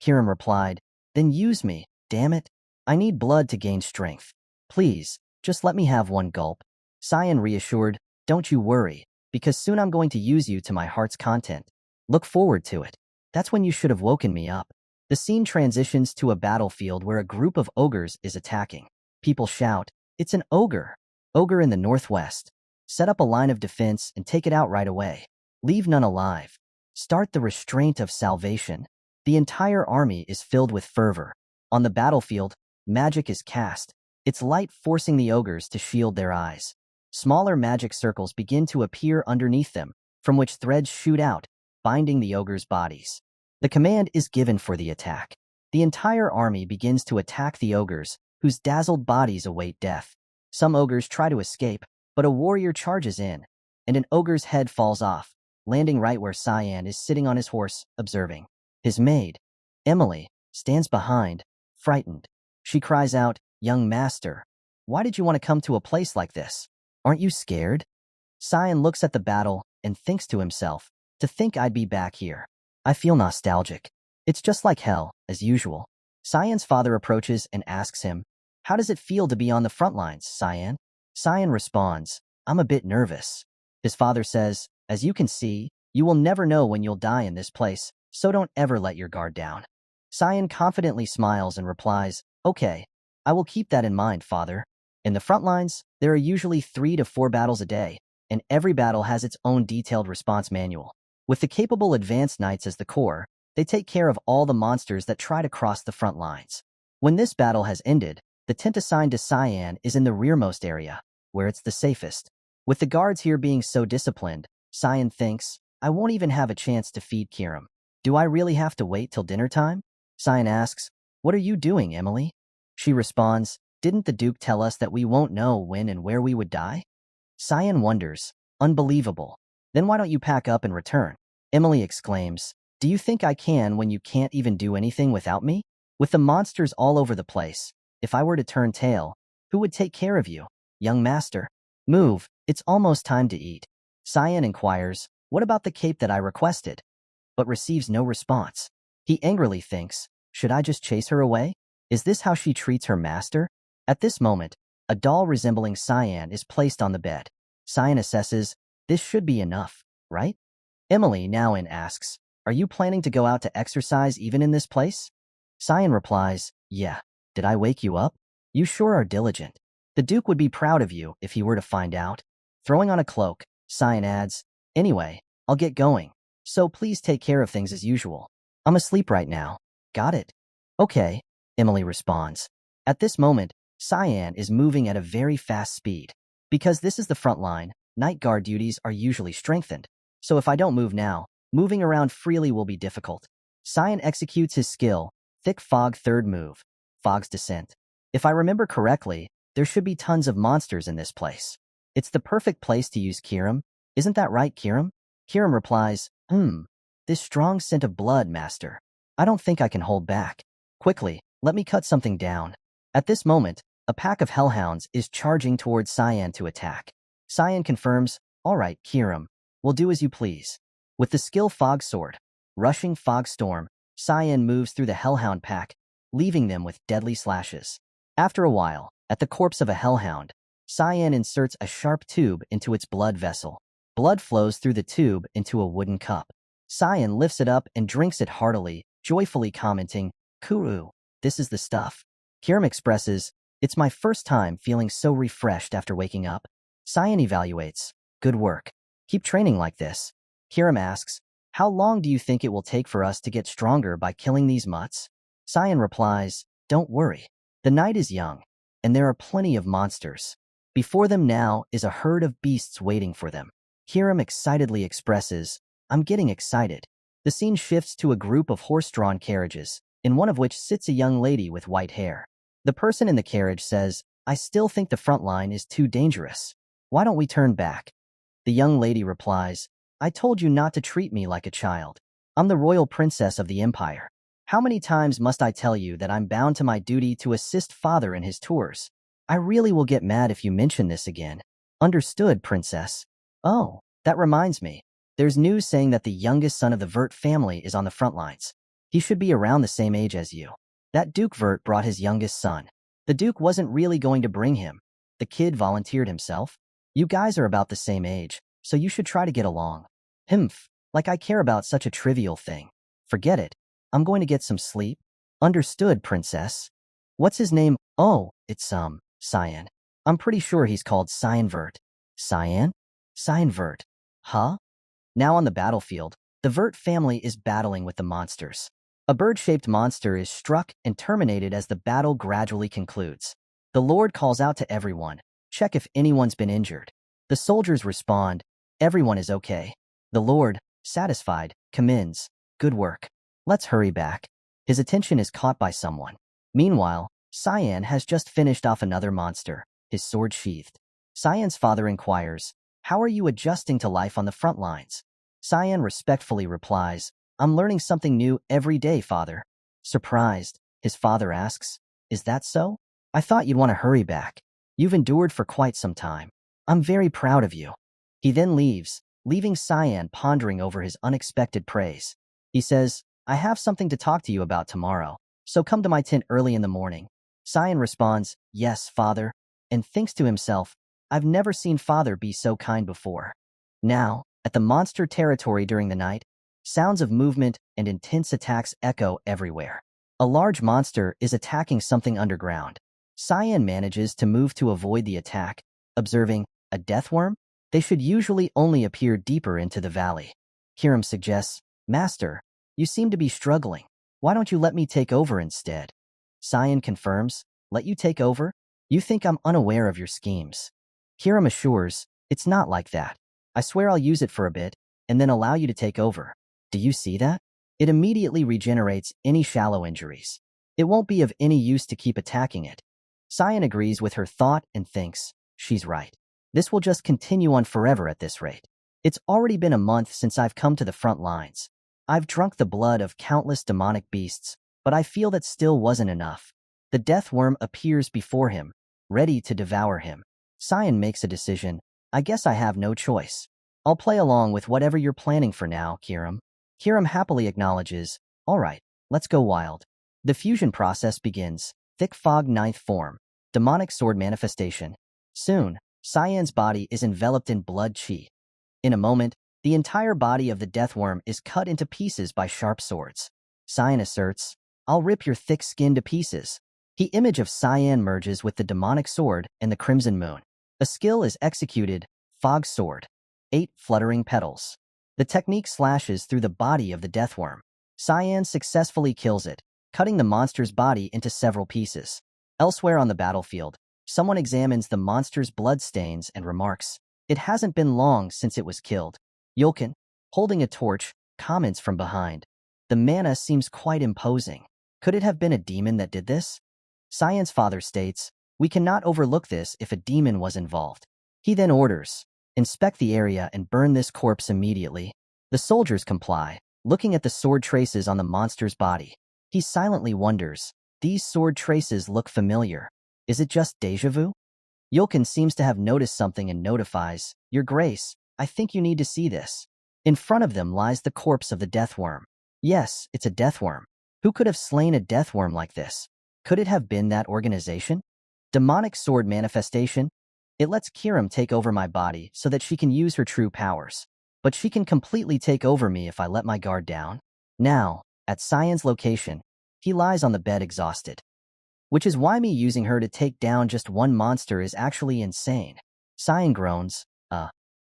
Speaker 1: Kirim replied, "Then use me, damn it. I need blood to gain strength. Please, just let me have one gulp." Cyan reassured, "Don't you worry, because soon I'm going to use you to my heart's content. Look forward to it. That's when you should have woken me up." The scene transitions to a battlefield where a group of ogres is attacking. People shout, "It's an ogre! Ogre in the northwest. Set up a line of defense and take it out right away. Leave none alive. Start the restraint of salvation." The entire army is filled with fervor. On the battlefield, magic is cast, its light forcing the ogres to shield their eyes. Smaller magic circles begin to appear underneath them, from which threads shoot out, binding the ogres' bodies. The command is given for the attack. The entire army begins to attack the ogres, whose dazzled bodies await death. Some ogres try to escape, but a warrior charges in, and an ogre's head falls off, landing right where Cyan is sitting on his horse, observing. His maid, Emily, stands behind, frightened. She cries out, "Young master, why did you want to come to a place like this? Aren't you scared?" Cyan looks at the battle and thinks to himself, "To think I'd be back here. I feel nostalgic. It's just like hell, as usual." Cyan's father approaches and asks him, "How does it feel to be on the front lines, Cyan?" Cyan responds, "I'm a bit nervous." His father says, "As you can see, you will never know when you'll die in this place, so don't ever let your guard down." Cyan confidently smiles and replies, "Okay, I will keep that in mind, father." In the front lines, there are usually 3 to 4 battles a day, and every battle has its own detailed response manual. With the capable advanced knights as the core, they take care of all the monsters that try to cross the front lines. When this battle has ended, the tent assigned to Cyan is in the rearmost area, where it's the safest. With the guards here being so disciplined, Cyan thinks, "I won't even have a chance to feed Kirim. Do I really have to wait till dinner time?" Cyan asks, "What are you doing, Emily?" She responds, "Didn't the Duke tell us that we won't know when and where we would die?" Cyan wonders, "Unbelievable. Then why don't you pack up and return?" Emily exclaims, "Do you think I can when you can't even do anything without me? With the monsters all over the place, if I were to turn tail, who would take care of you, young master? Move, it's almost time to eat." Cyan inquires, "What about the cape that I requested?" But receives no response. He angrily thinks, "Should I just chase her away? Is this how she treats her master?" At this moment, a doll resembling Cyan is placed on the bed. Cyan assesses, "This should be enough, right?" Emily now in asks, "Are you planning to go out to exercise even in this place?" Cyan replies, "Yeah. Did I wake you up? You sure are diligent. The Duke would be proud of you if he were to find out." Throwing on a cloak, Cyan adds, "Anyway, I'll get going, so please take care of things as usual. I'm asleep right now. Got it?" "Okay," Emily responds. At this moment, Cyan is moving at a very fast speed. Because this is the front line, night guard duties are usually strengthened. So if I don't move now, moving around freely will be difficult. Cyan executes his skill, Thick Fog third move, Fog's Descent. If I remember correctly, there should be tons of monsters in this place. It's the perfect place to use Kirim. Isn't that right, Kirim? Kirim replies, This strong scent of blood, master. I don't think I can hold back. Quickly, let me cut something down." At this moment, A pack of hellhounds is charging towards Cyan to attack. Cyan confirms, "All right, Kirim, we'll do as you please." With the skill Fog Sword, rushing Fog Storm, Cyan moves through the hellhound pack, leaving them with deadly slashes. After a while, at the corpse of a hellhound, Cyan inserts a sharp tube into its blood vessel. Blood flows through the tube into a wooden cup. Cyan lifts it up and drinks it heartily, joyfully commenting, "Kuru, this is the stuff." Kirim expresses, "It's my first time feeling so refreshed after waking up." Cyan evaluates, "Good work. Keep training like this." Kirim asks, "How long do you think it will take for us to get stronger by killing these mutts?" Cyan replies, "Don't worry. The night is young, and there are plenty of monsters. Before them now is a herd of beasts waiting for them." Kirim excitedly expresses, "I'm getting excited." The scene shifts to a group of horse-drawn carriages, in one of which sits a young lady with white hair. The person in the carriage says, "I still think the front line is too dangerous. Why don't we turn back?" The young lady replies, "I told you not to treat me like a child. I'm the royal princess of the empire. How many times must I tell you that I'm bound to my duty to assist father in his tours? I really will get mad if you mention this again." "Understood, princess." "Oh, that reminds me. There's news saying that the youngest son of the Vert family is on the front lines. He should be around the same age as you. That Duke Vert brought his youngest son. The Duke wasn't really going to bring him. The kid volunteered himself. You guys are about the same age, so you should try to get along." "Humph, like I care about such a trivial thing. Forget it. I'm going to get some sleep." "Understood, princess." "What's his name?" "Oh, it's Cyan. I'm pretty sure he's called Cyan Vert." "Cyan? Cyan Vert. Huh?" Now on the battlefield, the Vert family is battling with the monsters. A bird-shaped monster is struck and terminated as the battle gradually concludes. The Lord calls out to everyone, "Check if anyone's been injured." The soldiers respond, "Everyone is okay." The Lord, satisfied, commends, "Good work. Let's hurry back." His attention is caught by someone. Meanwhile, Cyan has just finished off another monster, his sword sheathed. Cyan's father inquires, "How are you adjusting to life on the front lines?" Cyan respectfully replies, "I'm learning something new every day, father." Surprised, his father asks, "Is that so? I thought you'd want to hurry back. You've endured for quite some time. I'm very proud of you." He then leaves, leaving Cyan pondering over his unexpected praise. He says, "I have something to talk to you about tomorrow, so come to my tent early in the morning." Cyan responds, "Yes, father," and thinks to himself, "I've never seen father be so kind before." Now, at the monster territory during the night, sounds of movement and intense attacks echo everywhere. A large monster is attacking something underground. Cyan manages to move to avoid the attack, observing, "A deathworm? They should usually only appear deeper into the valley." Kirim suggests, "Master, you seem to be struggling. Why don't you let me take over instead?" Cyan confirms, "Let you take over? You think I'm unaware of your schemes." Kirim assures, "It's not like that. I swear I'll use it for a bit, and then allow you to take over. Do you see that? It immediately regenerates any shallow injuries. It won't be of any use to keep attacking it." Cyan agrees with her thought and thinks, "She's right. This will just continue on forever at this rate. It's already been a month since I've come to the front lines. I've drunk the blood of countless demonic beasts, but I feel that still wasn't enough." The death worm appears before him, ready to devour him. Cyan makes a decision. "I guess I have no choice. I'll play along with whatever you're planning for now, Kirim." Kirim happily acknowledges, "All right, let's go wild." The fusion process begins. Thick fog ninth form. Demonic sword manifestation. Soon, Cyan's body is enveloped in blood chi. In a moment, the entire body of the deathworm is cut into pieces by sharp swords. Cyan asserts, "I'll rip your thick skin to pieces." The image of Cyan merges with the demonic sword and the crimson moon. A skill is executed, Fog Sword. 8 fluttering petals. The technique slashes through the body of the deathworm. Cyan successfully kills it, cutting the monster's body into several pieces. Elsewhere on the battlefield, someone examines the monster's bloodstains and remarks, "It hasn't been long since it was killed." Yolkin, holding a torch, comments from behind, "The mana seems quite imposing. Could it have been a demon that did this?" Cyan's father states, "We cannot overlook this if a demon was involved." He then orders, "Inspect the area and burn this corpse immediately." The soldiers comply, looking at the sword traces on the monster's body. He silently wonders, "These sword traces look familiar." Is it just deja vu? Yulkin seems to have noticed something and notifies, Your Grace, I think you need to see this. In front of them lies the corpse of the deathworm. Yes, it's a deathworm. Who could have slain a deathworm like this? Could it have been that organization? Demonic sword manifestation? It lets Kiram take over my body so that she can use her true powers. But she can completely take over me if I let my guard down. Now, at Cyan's location, he lies on the bed exhausted. Which is why me using her to take down just one monster is actually insane. Cyan groans,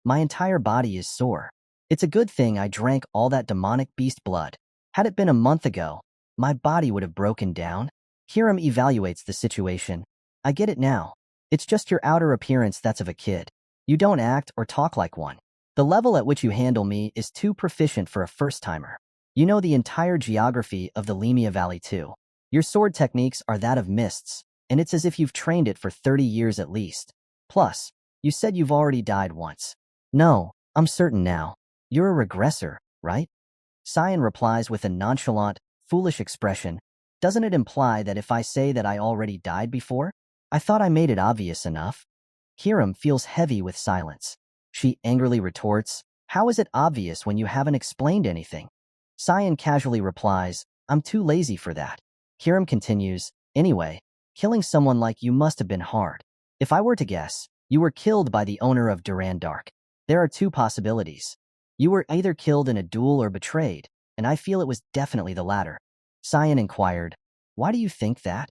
Speaker 1: my entire body is sore. It's a good thing I drank all that demonic beast blood. Had it been a month ago, my body would have broken down. Kiram evaluates the situation. I get it now. It's just your outer appearance that's of a kid. You don't act or talk like one. The level at which you handle me is too proficient for a first-timer. You know the entire geography of the Lemia Valley too. Your sword techniques are that of mists, and it's as if you've trained it for 30 years at least. Plus, you said you've already died once. No, I'm certain now. You're a regressor, right? Cyan replies with a nonchalant, foolish expression. Doesn't it imply that if I say that I already died before? I thought I made it obvious enough. Kiram feels heavy with silence. She angrily retorts, How is it obvious when you haven't explained anything? Cyan casually replies, I'm too lazy for that. Kiram continues, Anyway, killing someone like you must have been hard. If I were to guess, you were killed by the owner of Duran Dark. There are two possibilities. You were either killed in a duel or betrayed, and I feel it was definitely the latter. Cyan inquired, Why do you think that?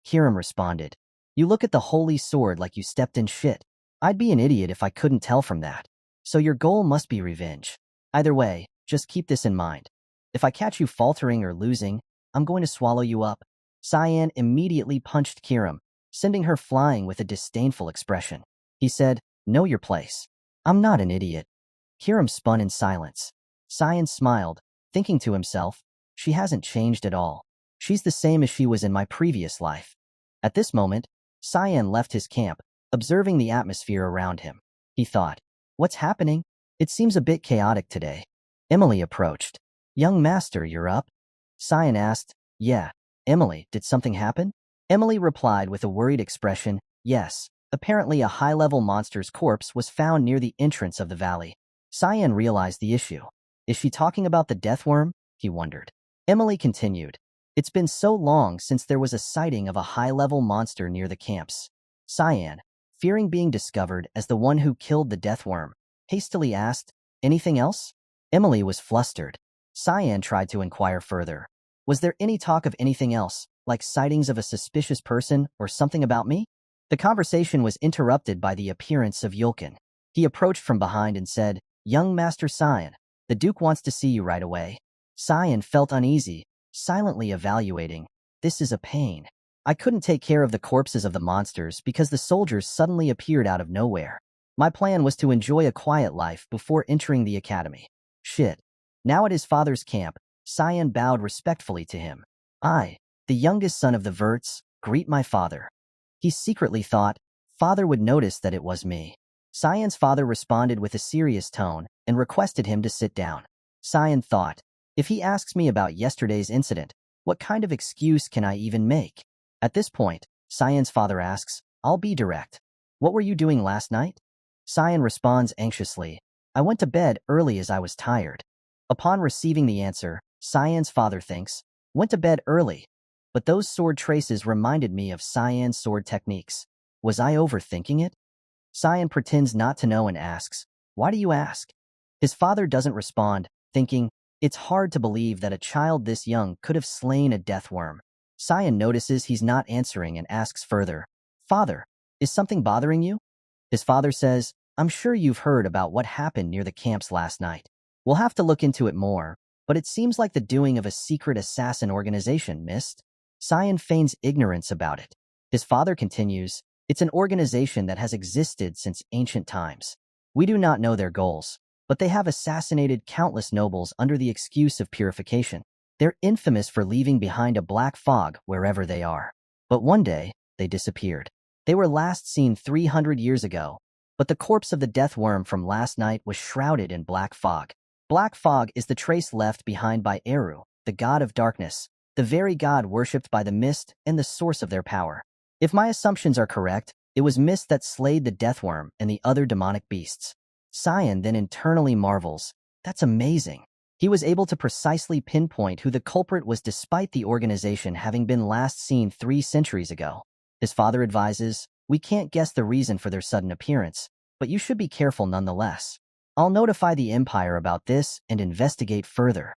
Speaker 1: Kiram responded, You look at the holy sword like you stepped in shit. I'd be an idiot if I couldn't tell from that. So your goal must be revenge. Either way, just keep this in mind. If I catch you faltering or losing, I'm going to swallow you up. Cyan immediately punched Kiram, sending her flying with a disdainful expression. He said, Know your place. I'm not an idiot. Kiram spun in silence. Cyan smiled, thinking to himself, She hasn't changed at all. She's the same as she was in my previous life. At this moment, Cyan left his camp, observing the atmosphere around him. He thought, What's happening? It seems a bit chaotic today. Emily approached. Young master, you're up? Cyan asked, Yeah. Emily, did something happen? Emily replied with a worried expression, Yes. Apparently a high-level monster's corpse was found near the entrance of the valley. Cyan realized the issue. Is she talking about the deathworm? He wondered. Emily continued. It's been so long since there was a sighting of a high-level monster near the camps. Cyan, fearing being discovered as the one who killed the deathworm, hastily asked, Anything else? Emily was flustered. Cyan tried to inquire further. Was there any talk of anything else, like sightings of a suspicious person or something about me? The conversation was interrupted by the appearance of Yulkin. He approached from behind and said, Young Master Cyan, the Duke wants to see you right away. Cyan felt uneasy, silently evaluating. This is a pain. I couldn't take care of the corpses of the monsters because the soldiers suddenly appeared out of nowhere. My plan was to enjoy a quiet life before entering the academy. Shit. Now at his father's camp, Cyan bowed respectfully to him. I, the youngest son of the Verts, greet my father. He secretly thought, Father would notice that it was me. Cyan's father responded with a serious tone and requested him to sit down. Cyan thought, if he asks me about yesterday's incident, what kind of excuse can I even make? At this point, Cyan's father asks, I'll be direct. What were you doing last night? Cyan responds anxiously, I went to bed early as I was tired. Upon receiving the answer, Cyan's father thinks, went to bed early. But those sword traces reminded me of Cyan's sword techniques. Was I overthinking it? Cyan pretends not to know and asks, Why do you ask? His father doesn't respond, thinking, it's hard to believe that a child this young could have slain a deathworm. Cyan notices he's not answering and asks further, Father, is something bothering you? His father says, I'm sure you've heard about what happened near the camps last night. We'll have to look into it more, but it seems like the doing of a secret assassin organization, missed. Cyan feigns ignorance about it. His father continues, it's an organization that has existed since ancient times. We do not know their goals, but they have assassinated countless nobles under the excuse of purification. They're infamous for leaving behind a black fog wherever they are. But one day, they disappeared. They were last seen 300 years ago, but the corpse of the death worm from last night was shrouded in black fog. Black fog is the trace left behind by Eru, the god of darkness, the very god worshipped by the mist and the source of their power. If my assumptions are correct, it was Mist that slayed the Deathworm and the other demonic beasts. Cyan then internally marvels. That's amazing. He was able to precisely pinpoint who the culprit was despite the organization having been last seen 3 centuries ago. His father advises, we can't guess the reason for their sudden appearance, but you should be careful nonetheless. I'll notify the Empire about this and investigate further.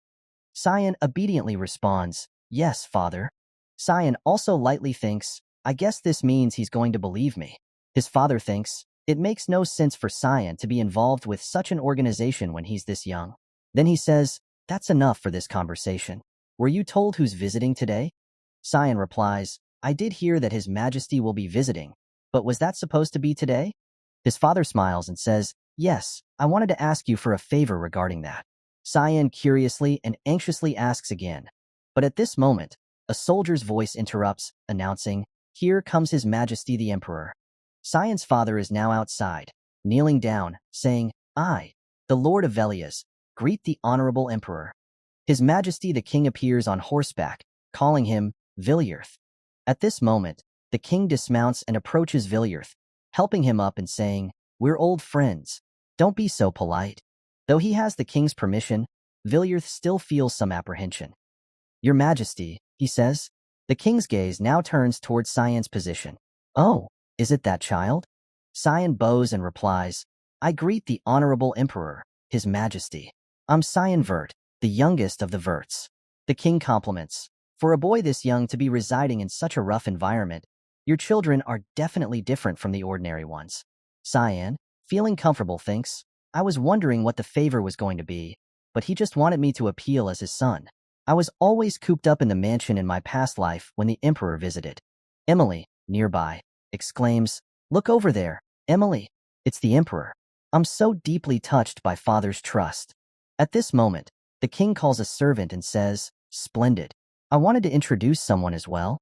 Speaker 1: Cyan obediently responds, yes, father. Cyan also lightly thinks, I guess this means he's going to believe me. His father thinks, it makes no sense for Cyan to be involved with such an organization when he's this young. Then he says, that's enough for this conversation. Were you told who's visiting today? Cyan replies, I did hear that His Majesty will be visiting, but was that supposed to be today? His father smiles and says, yes, I wanted to ask you for a favor regarding that. Cyan curiously and anxiously asks again. But at this moment, a soldier's voice interrupts, announcing, here comes His Majesty the Emperor. Cyan's father is now outside, kneeling down, saying, I, the Lord of Velias, greet the Honorable Emperor. His Majesty the King appears on horseback, calling him Villiers. At this moment, the king dismounts and approaches Villiers, helping him up and saying, we're old friends. Don't be so polite. Though he has the king's permission, Villiers still feels some apprehension. Your Majesty, he says. The king's gaze now turns towards Cyan's position. Oh, is it that child? Cyan bows and replies, I greet the Honorable Emperor, His Majesty. I'm Cyan Vert, the youngest of the Verts. The king compliments. For a boy this young to be residing in such a rough environment, your children are definitely different from the ordinary ones. Cyan, feeling comfortable, thinks, I was wondering what the favor was going to be, but he just wanted me to appeal as his son. I was always cooped up in the mansion in my past life when the Emperor visited. Emily, nearby, exclaims, look over there, Emily. It's the Emperor. I'm so deeply touched by father's trust. At this moment, the king calls a servant and says, splendid. I wanted to introduce someone as well.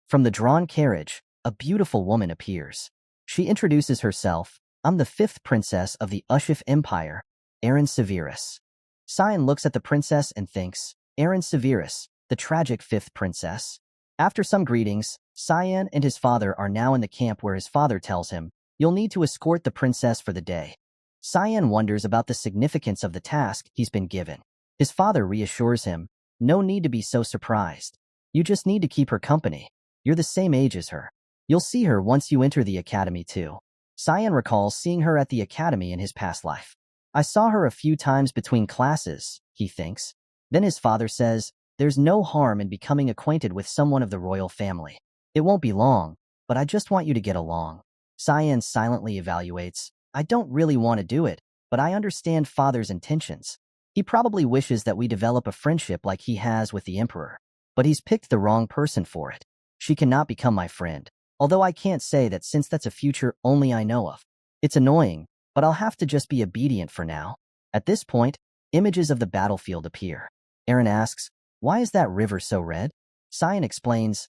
Speaker 1: From the drawn carriage, a beautiful woman appears. She introduces herself, I'm the 5th princess of the Ushif Empire, Erin Severus. Cyan looks at the princess and thinks, Erin Severus, the tragic 5th princess. After some greetings, Cyan and his father are now in the camp where his father tells him, you'll need to escort the princess for the day. Cyan wonders about the significance of the task he's been given. His father reassures him, no need to be so surprised. You just need to keep her company. You're the same age as her. You'll see her once you enter the academy too. Cyan recalls seeing her at the academy in his past life. I saw her a few times between classes, he thinks. Then his father says, there's no harm in becoming acquainted with someone of the royal family. It won't be long, but I just want you to get along. Cyan silently evaluates, I don't really want to do it, but I understand father's intentions. He probably wishes that we develop a friendship like he has with the Emperor, but he's picked the wrong person for it. She cannot become my friend, although I can't say that since that's a future only I know of. It's annoying, but I'll have to just be obedient for now. At this point, images of the battlefield appear. Erin asks, why is that river so red? Cyan explains,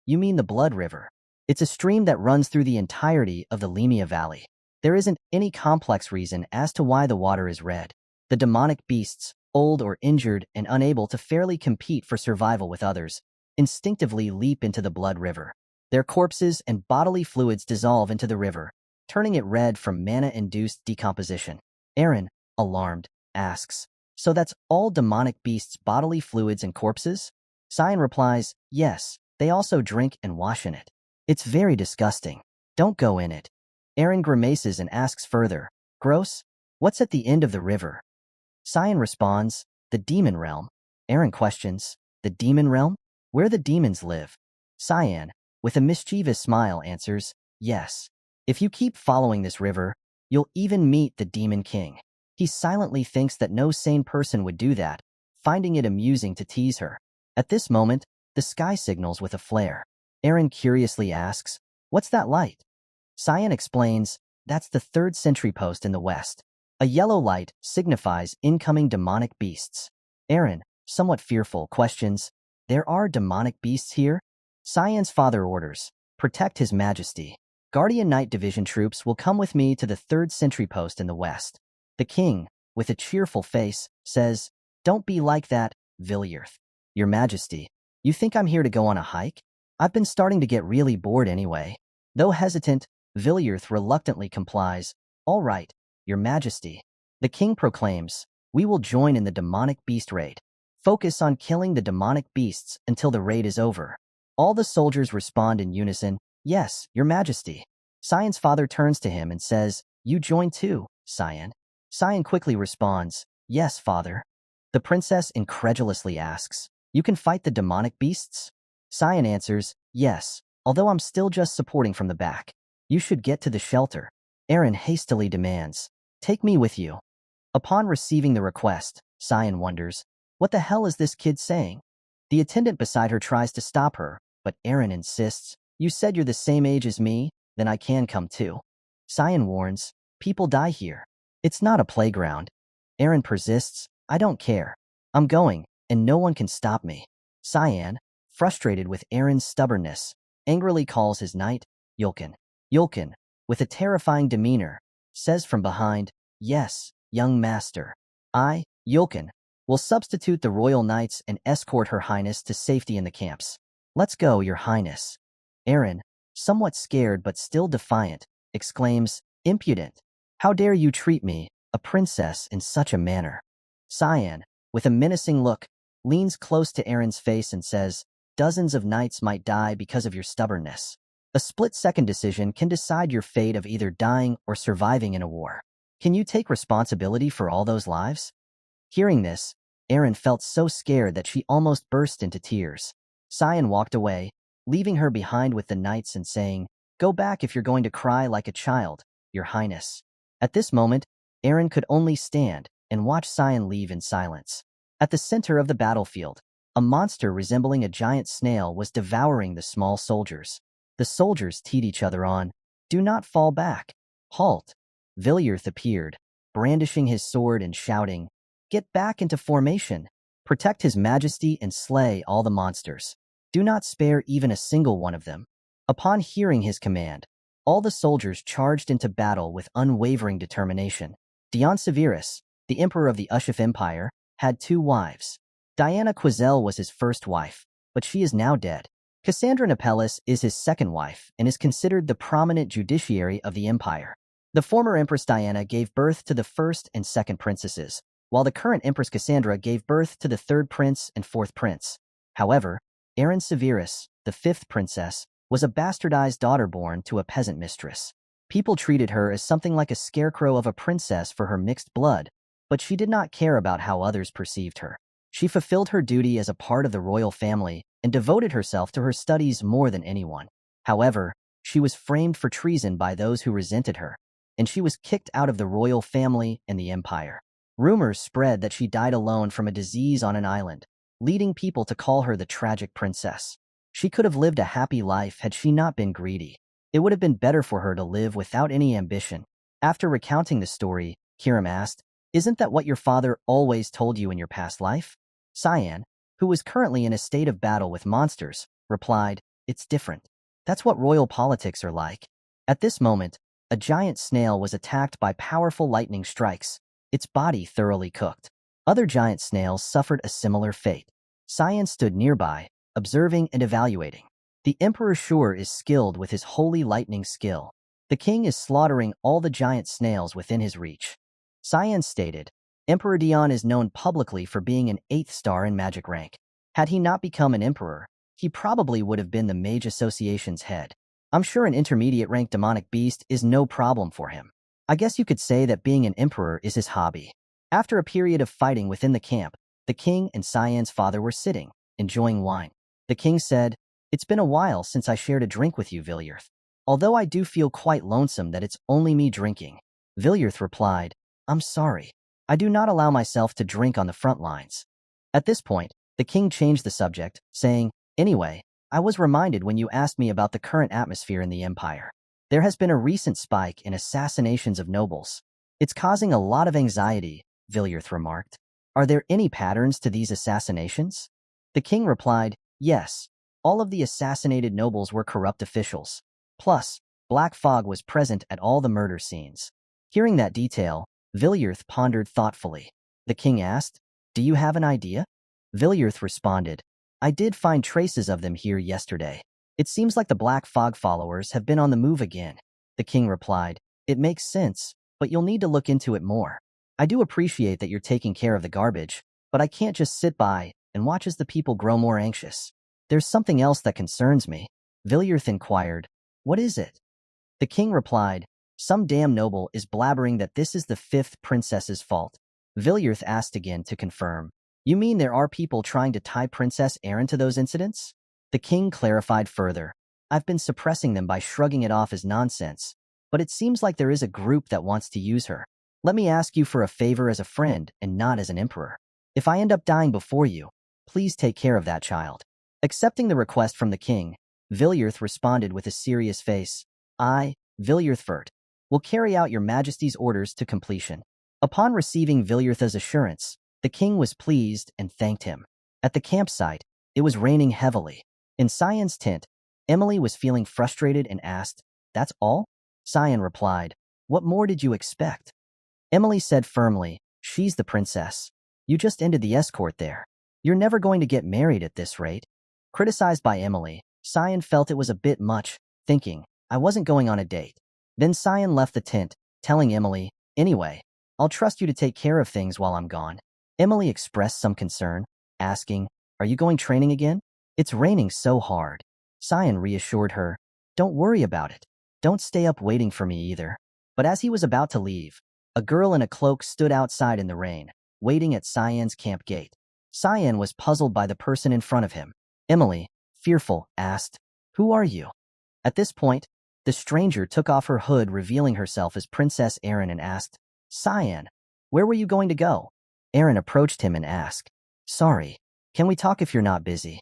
Speaker 1: you mean the Blood River. It's a stream that runs through the entirety of the Lemia Valley. There isn't any complex reason as to why the water is red. The demonic beasts, old or injured and unable to fairly compete for survival with others, instinctively leap into the Blood River. Their corpses and bodily fluids dissolve into the river, turning it red from mana-induced decomposition. Erin, alarmed, asks, so that's all demonic beasts' bodily fluids and corpses? Cyan replies, yes, they also drink and wash in it. It's very disgusting. Don't go in it. Erin grimaces and asks further, gross? What's at the end of the river? Cyan responds, the demon realm. Erin questions, the demon realm? Where the demons live? Cyan, with a mischievous smile, answers, yes. If you keep following this river, you'll even meet the Demon King. He silently thinks that no sane person would do that, finding it amusing to tease her. At this moment, the sky signals with a flare. Erin curiously asks, what's that light? Cyan explains, that's the 3rd sentry post in the west. A yellow light signifies incoming demonic beasts. Erin, somewhat fearful, questions, there are demonic beasts here? Cyan's father orders, protect His Majesty. Guardian Knight Division troops will come with me to the 3rd sentry post in the west. The king, with a cheerful face, says, don't be like that, Villiers. Your Majesty, you think I'm here to go on a hike? I've been starting to get really bored anyway. Though hesitant, Villiers reluctantly complies. All right, Your Majesty. The king proclaims, we will join in the demonic beast raid. Focus on killing the demonic beasts until the raid is over. All the soldiers respond in unison, yes, Your Majesty. Cyan's father turns to him and says, you join too, Cyan. Cyan quickly responds, yes, father. The princess incredulously asks, you can fight the demonic beasts? Cyan answers, yes, although I'm still just supporting from the back. You should get to the shelter. Eren hastily demands, take me with you. Upon receiving the request, Cyan wonders, what the hell is this kid saying? The attendant beside her tries to stop her, but Eren insists, you said you're the same age as me, then I can come too. Cyan warns, people die here. It's not a playground. Eren persists, I don't care. I'm going, and no one can stop me. Cyan, frustrated with Eren's stubbornness, angrily calls his knight, Yulkin. Yulkin, with a terrifying demeanor, says from behind, yes, young master. I, Yulkin, will substitute the royal knights and escort Her Highness to safety in the camps. Let's go, Your Highness. Eren, somewhat scared but still defiant, exclaims, impudent. How dare you treat me, a princess, in such a manner? Cyan, with a menacing look, leans close to Eren's face and says, dozens of knights might die because of your stubbornness. A split-second decision can decide your fate of either dying or surviving in a war. Can you take responsibility for all those lives? Hearing this, Eren felt so scared that she almost burst into tears. Cyan walked away, leaving her behind with the knights and saying, go back if you're going to cry like a child, Your Highness. At this moment, Eren could only stand and watch Cyan leave in silence. At the center of the battlefield, a monster resembling a giant snail was devouring the small soldiers. The soldiers teed each other on, do not fall back. Halt. Villiers appeared, brandishing his sword and shouting, get back into formation. Protect His Majesty and slay all the monsters. Do not spare even a single one of them. Upon hearing his command, all the soldiers charged into battle with unwavering determination. Dion Severus, the emperor of the Ushif Empire, had 2 wives. Diana Quazel was his first wife, but she is now dead. Cassandra Nepellus is his second wife and is considered the prominent judiciary of the empire. The former Empress Diana gave birth to the first and second princesses, while the current Empress Cassandra gave birth to the third prince and fourth prince. However, Eren Severus, the 5th princess, was a bastardized daughter born to a peasant mistress. People treated her as something like a scarecrow of a princess for her mixed blood, but she did not care about how others perceived her. She fulfilled her duty as a part of the royal family and devoted herself to her studies more than anyone. However, she was framed for treason by those who resented her, and she was kicked out of the royal family and the empire. Rumors spread that she died alone from a disease on an island, leading people to call her the tragic princess. She could have lived a happy life had she not been greedy. It would have been better for her to live without any ambition. After recounting the story, Kiram asked, isn't that what your father always told you in your past life? Cyan, who was currently in a state of battle with monsters, replied, it's different. That's what royal politics are like. At this moment, a giant snail was attacked by powerful lightning strikes, its body thoroughly cooked. Other giant snails suffered a similar fate. Cyan stood nearby, observing and evaluating. The Emperor Shur is skilled with his holy lightning skill. The king is slaughtering all the giant snails within his reach. Cyan stated, Emperor Dion is known publicly for being an 8th star in magic rank. Had he not become an emperor, he probably would have been the Mage Association's head. I'm sure an intermediate rank demonic beast is no problem for him. I guess you could say that being an emperor is his hobby. After a period of fighting within the camp, the king and Cyan's father were sitting, enjoying wine. The king said, it's been a while since I shared a drink with you, Villiers. Although I do feel quite lonesome that it's only me drinking. Villiers replied, I'm sorry. I do not allow myself to drink on the front lines. At this point, the king changed the subject, saying, anyway, I was reminded when you asked me about the current atmosphere in the empire. There has been a recent spike in assassinations of nobles. It's causing a lot of anxiety, Villiers remarked. Are there any patterns to these assassinations? The king replied, yes. All of the assassinated nobles were corrupt officials. Plus, black fog was present at all the murder scenes. Hearing that detail, Villiers pondered thoughtfully. The king asked, do you have an idea? Villiers responded, I did find traces of them here yesterday. It seems like the Black Fog followers have been on the move again. The king replied, "It makes sense, but you'll need to look into it more. I do appreciate that you're taking care of the garbage, but I can't just sit by and watch as the people grow more anxious. There's something else that concerns me." Villiers inquired, "What is it?" The king replied, "Some damn noble is blabbering that this is the fifth princess's fault." Villiers asked again to confirm, "You mean there are people trying to tie Princess Erin to those incidents?" The king clarified further, "I've been suppressing them by shrugging it off as nonsense, but it seems like there is a group that wants to use her. Let me ask you for a favor as a friend and not as an emperor. If I end up dying before you, please take care of that child." Accepting the request from the king, Villiers responded with a serious face, "I, Villiers, will carry out your majesty's orders to completion." Upon receiving Villiers' assurance, the king was pleased and thanked him. At the campsite, it was raining heavily. In Cyan's tent, Emily was feeling frustrated and asked, "That's all?" Cyan replied, "What more did you expect?" Emily said firmly, "She's the princess. You just ended the escort there. You're never going to get married at this rate." Criticized by Emily, Cyan felt it was a bit much, thinking, "I wasn't going on a date." Then Cyan left the tent, telling Emily, "Anyway, I'll trust you to take care of things while I'm gone." Emily expressed some concern, asking, "Are you going training again? It's raining so hard." Cyan reassured her, "Don't worry about it. Don't stay up waiting for me either." But as he was about to leave, a girl in a cloak stood outside in the rain, waiting at Cyan's camp gate. Cyan was puzzled by the person in front of him. Emily, fearful, asked, "Who are you?" At this point, the stranger took off her hood, revealing herself as Princess Erin, and asked, "Cyan, where were you going to go?" Erin approached him and asked, "Sorry, can we talk if you're not busy?"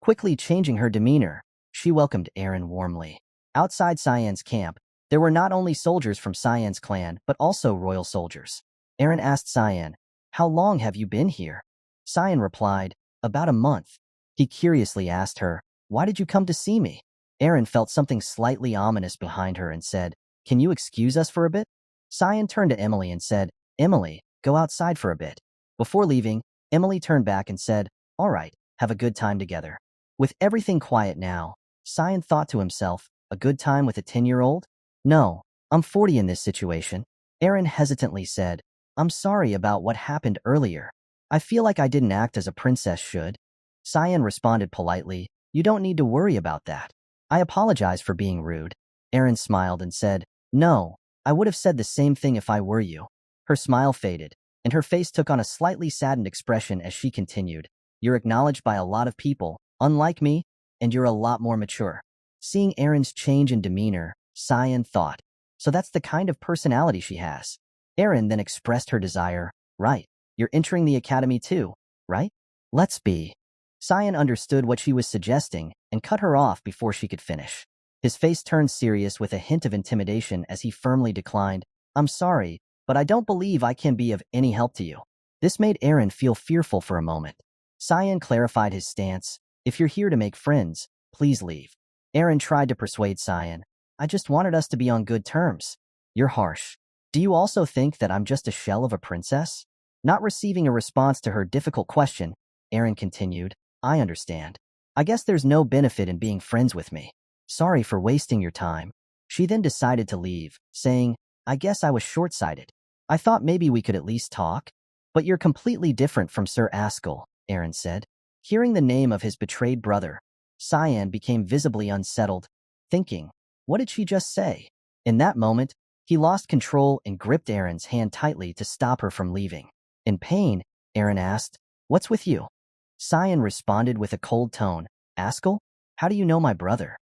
Speaker 1: Quickly changing her demeanor, she welcomed Erin warmly. Outside Cyan's camp, there were not only soldiers from Cyan's clan, but also royal soldiers. Erin asked Cyan, "How long have you been here?" Cyan replied, "About a month." He curiously asked her, "Why did you come to see me?" Erin felt something slightly ominous behind her and said, "Can you excuse us for a bit?" Cyan turned to Emily and said, "Emily, go outside for a bit." Before leaving, Emily turned back and said, "All right, have a good time together." With everything quiet now, Cyan thought to himself, "A good time with a 10-year-old? No, I'm 40 in this situation." Erin hesitantly said, "I'm sorry about what happened earlier. I feel like I didn't act as a princess should." Cyan responded politely, "You don't need to worry about that. I apologize for being rude." Erin smiled and said, "No, I would have said the same thing if I were you." Her smile faded, and her face took on a slightly saddened expression as she continued, "You're acknowledged by a lot of people, unlike me, and you're a lot more mature." Seeing Erin's change in demeanor, Cyan thought, "So that's the kind of personality she has." Erin then expressed her desire, "Right, you're entering the academy too, right? Let's be." Cyan understood what she was suggesting and cut her off before she could finish. His face turned serious with a hint of intimidation as he firmly declined, "I'm sorry, but I don't believe I can be of any help to you." This made Erin feel fearful for a moment. Cyan clarified his stance, "If you're here to make friends, please leave." Erin tried to persuade Cyan, "I just wanted us to be on good terms." "You're harsh. Do you also think that I'm just a shell of a princess?" Not receiving a response to her difficult question, Erin continued, "I understand. I guess there's no benefit in being friends with me. Sorry for wasting your time." She then decided to leave, saying, "I guess I was short-sighted. I thought maybe we could at least talk." "But you're completely different from Sir Ascal," Erin said. Hearing the name of his betrayed brother, Cyan became visibly unsettled, thinking, what did she just say? In that moment, he lost control and gripped Erin's hand tightly to stop her from leaving. In pain, Erin asked, "What's with you?" Cyan responded with a cold tone, "Ascal, how do you know my brother?"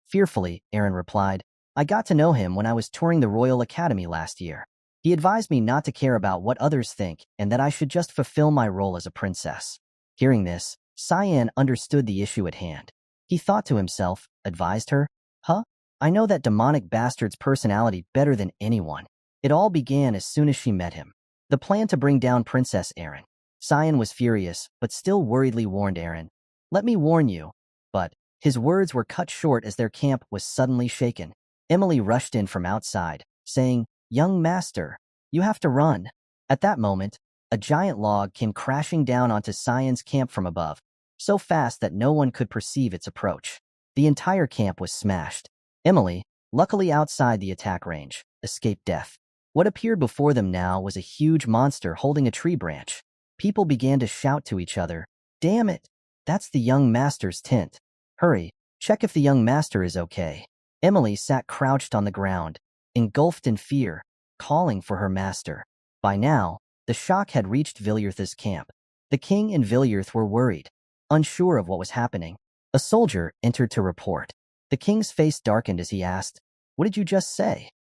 Speaker 1: Fearfully, Erin replied, "I got to know him when I was touring the Royal Academy last year. He advised me not to care about what others think and that I should just fulfill my role as a princess." Hearing this, Cyan understood the issue at hand. He thought to himself, advised her, "Huh? I know that demonic bastard's personality better than anyone." It all began as soon as she met him. The plan to bring down Princess Erin. Cyan was furious, but still worriedly warned Erin, "Let me warn you." But his words were cut short as their camp was suddenly shaken. Emily rushed in from outside, saying, "Young master, you have to run." At that moment, a giant log came crashing down onto Cyan's camp from above, so fast that no one could perceive its approach. The entire camp was smashed. Emily, luckily outside the attack range, escaped death. What appeared before them now was a huge monster holding a tree branch. People began to shout to each other, "Damn it! That's the young master's tent. Hurry, check if the young master is okay." Emily sat crouched on the ground, engulfed in fear, calling for her master. By now, the shock had reached Villiers' camp. The king and Villiers were worried, unsure of what was happening. A soldier entered to report. The king's face darkened as he asked, "What did you just say?"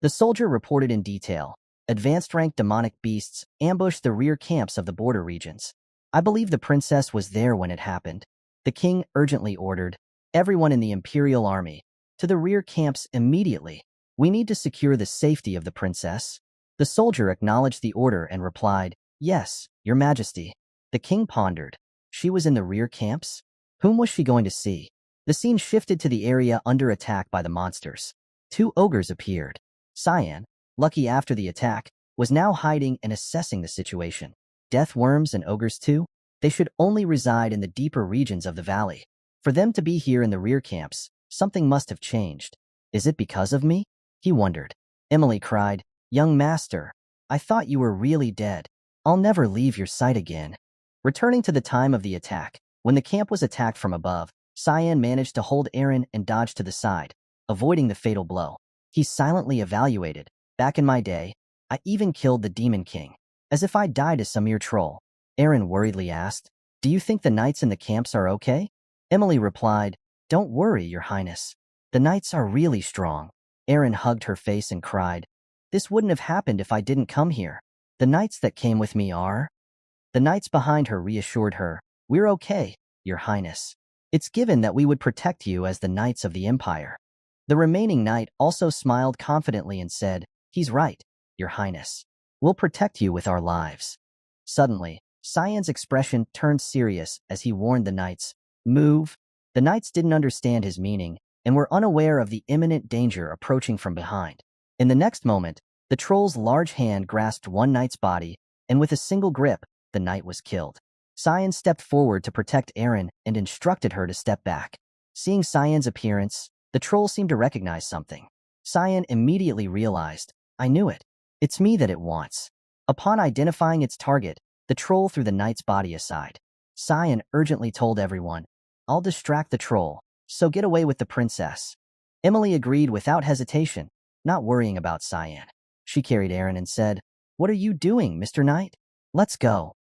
Speaker 1: The soldier reported in detail. Advanced rank demonic beasts ambushed the rear camps of the border regions. "I believe the princess was there when it happened." The king urgently ordered, "Everyone in the imperial army, to the rear camps immediately. We need to secure the safety of the princess." The soldier acknowledged the order and replied, "Yes, your majesty." The king pondered. She was in the rear camps? Whom was she going to see? The scene shifted to the area under attack by the monsters. Two ogres appeared. Cyan, lucky after the attack, was now hiding and assessing the situation. Death worms and ogres too? They should only reside in the deeper regions of the valley. For them to be here in the rear camps, something must have changed. Is it because of me? He wondered. Emily cried, "Young master, I thought you were really dead. I'll never leave your sight again." Returning to the time of the attack, when the camp was attacked from above, Cyan managed to hold Aaron and dodge to the side, avoiding the fatal blow. He silently evaluated, "Back in my day, I even killed the Demon King, as if I died as some mere troll." Aaron worriedly asked, "Do you think the knights in the camps are okay?" Emily replied, "Don't worry, your highness. The knights are really strong." Aaron hugged her face and cried, "This wouldn't have happened if I didn't come here. The knights that came with me are—" The knights behind her reassured her, "We're okay, your highness. It's given that we would protect you as the knights of the empire." The remaining knight also smiled confidently and said, "He's right, your highness. We'll protect you with our lives." Suddenly, Cyan's expression turned serious as he warned the knights, "Move." The knights didn't understand his meaning and were unaware of the imminent danger approaching from behind. In the next moment, the troll's large hand grasped one knight's body, and with a single grip, the knight was killed. Cyan stepped forward to protect Aaron and instructed her to step back. Seeing Cyan's appearance, the troll seemed to recognize something. Cyan immediately realized, "I knew it. It's me that it wants." Upon identifying its target, the troll threw the knight's body aside. Cyan urgently told everyone, "I'll distract the troll, so get away with the princess." Emily agreed without hesitation, not worrying about Cyan. She carried Aaron and said, "What are you doing, Mr. Knight? Let's go."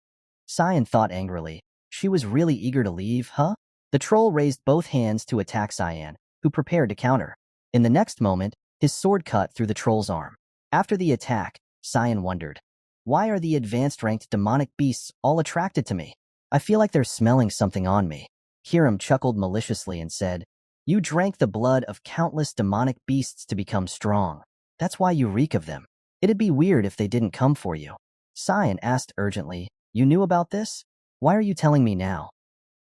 Speaker 1: Cyan thought angrily. She was really eager to leave, huh? The troll raised both hands to attack Cyan, who prepared to counter. In the next moment, his sword cut through the troll's arm. After the attack, Cyan wondered, "Why are the advanced-ranked demonic beasts all attracted to me? I feel like they're smelling something on me." Hiram chuckled maliciously and said, "You drank the blood of countless demonic beasts to become strong. That's why you reek of them. It'd be weird if they didn't come for you." Cyan asked urgently, "You knew about this? Why are you telling me now?"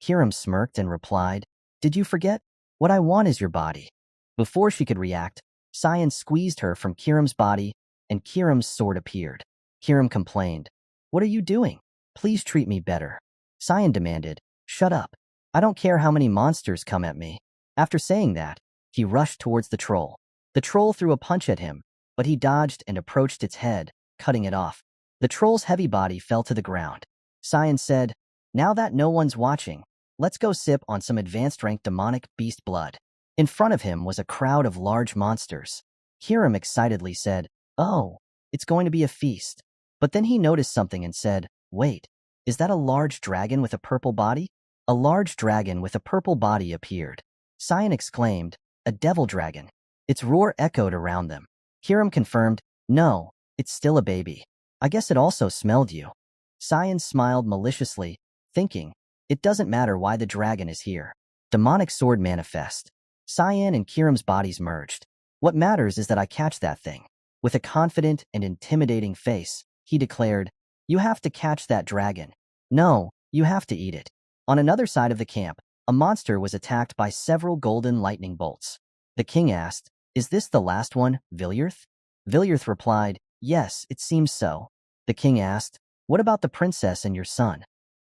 Speaker 1: Hiram smirked and replied, "Did you forget? What I want is your body." Before she could react, Cyan squeezed her from Kiram's body, and Kiram's sword appeared. Hiram complained, "What are you doing? Please treat me better." Cyan demanded, "Shut up. I don't care how many monsters come at me." After saying that, he rushed towards the troll. The troll threw a punch at him, but he dodged and approached its head, cutting it off. The troll's heavy body fell to the ground. Cyan said, "Now that no one's watching, let's go sip on some advanced-rank demonic beast blood." In front of him was a crowd of large monsters. Hiram excitedly said, "Oh, it's going to be a feast." But then he noticed something and said, "Wait, is that a large dragon with a purple body?" A large dragon with a purple body appeared. Cyan exclaimed, "A devil dragon." Its roar echoed around them. Hiram confirmed, "No, it's still a baby. I guess it also smelled you." Cyan smiled maliciously, thinking, "It doesn't matter why the dragon is here. Demonic sword manifest." Cyan and Kiram's bodies merged. "What matters is that I catch that thing." With a confident and intimidating face, he declared, "You have to catch that dragon. No, you have to eat it." On another side of the camp, a monster was attacked by several golden lightning bolts. The king asked, "Is this the last one, Villiers?" Villiers replied, "Yes, it seems so." The king asked, "What about the princess and your son?"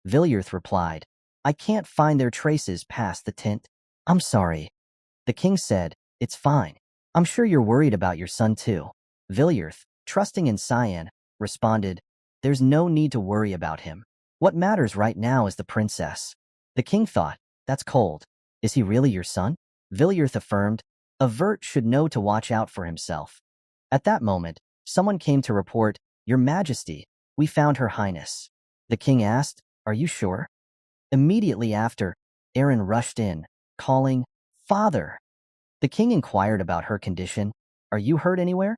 Speaker 1: Villiers replied, "I can't find their traces past the tent." I'm sorry. The king said, it's fine. I'm sure you're worried about your son too. Villiers, trusting in Cyan, responded, there's no need to worry about him. What matters right now is the princess. The king thought, that's cold. Is he really your son? Villiers affirmed, a vert should know to watch out for himself. At that moment, someone came to report, Your Majesty, we found Her Highness. The king asked, are you sure? Immediately after, Aaron rushed in, calling, Father. The king inquired about her condition. Are you hurt anywhere?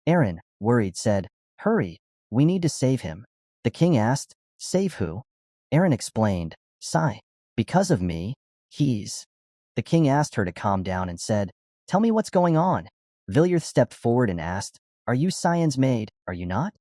Speaker 1: Aaron, worried, said, hurry, we need to save him. The king asked, save who? Aaron explained, sigh, because of me, he's. The king asked her to calm down and said, tell me what's going on. Villiers stepped forward and asked, are you Cyan's maid, are you not?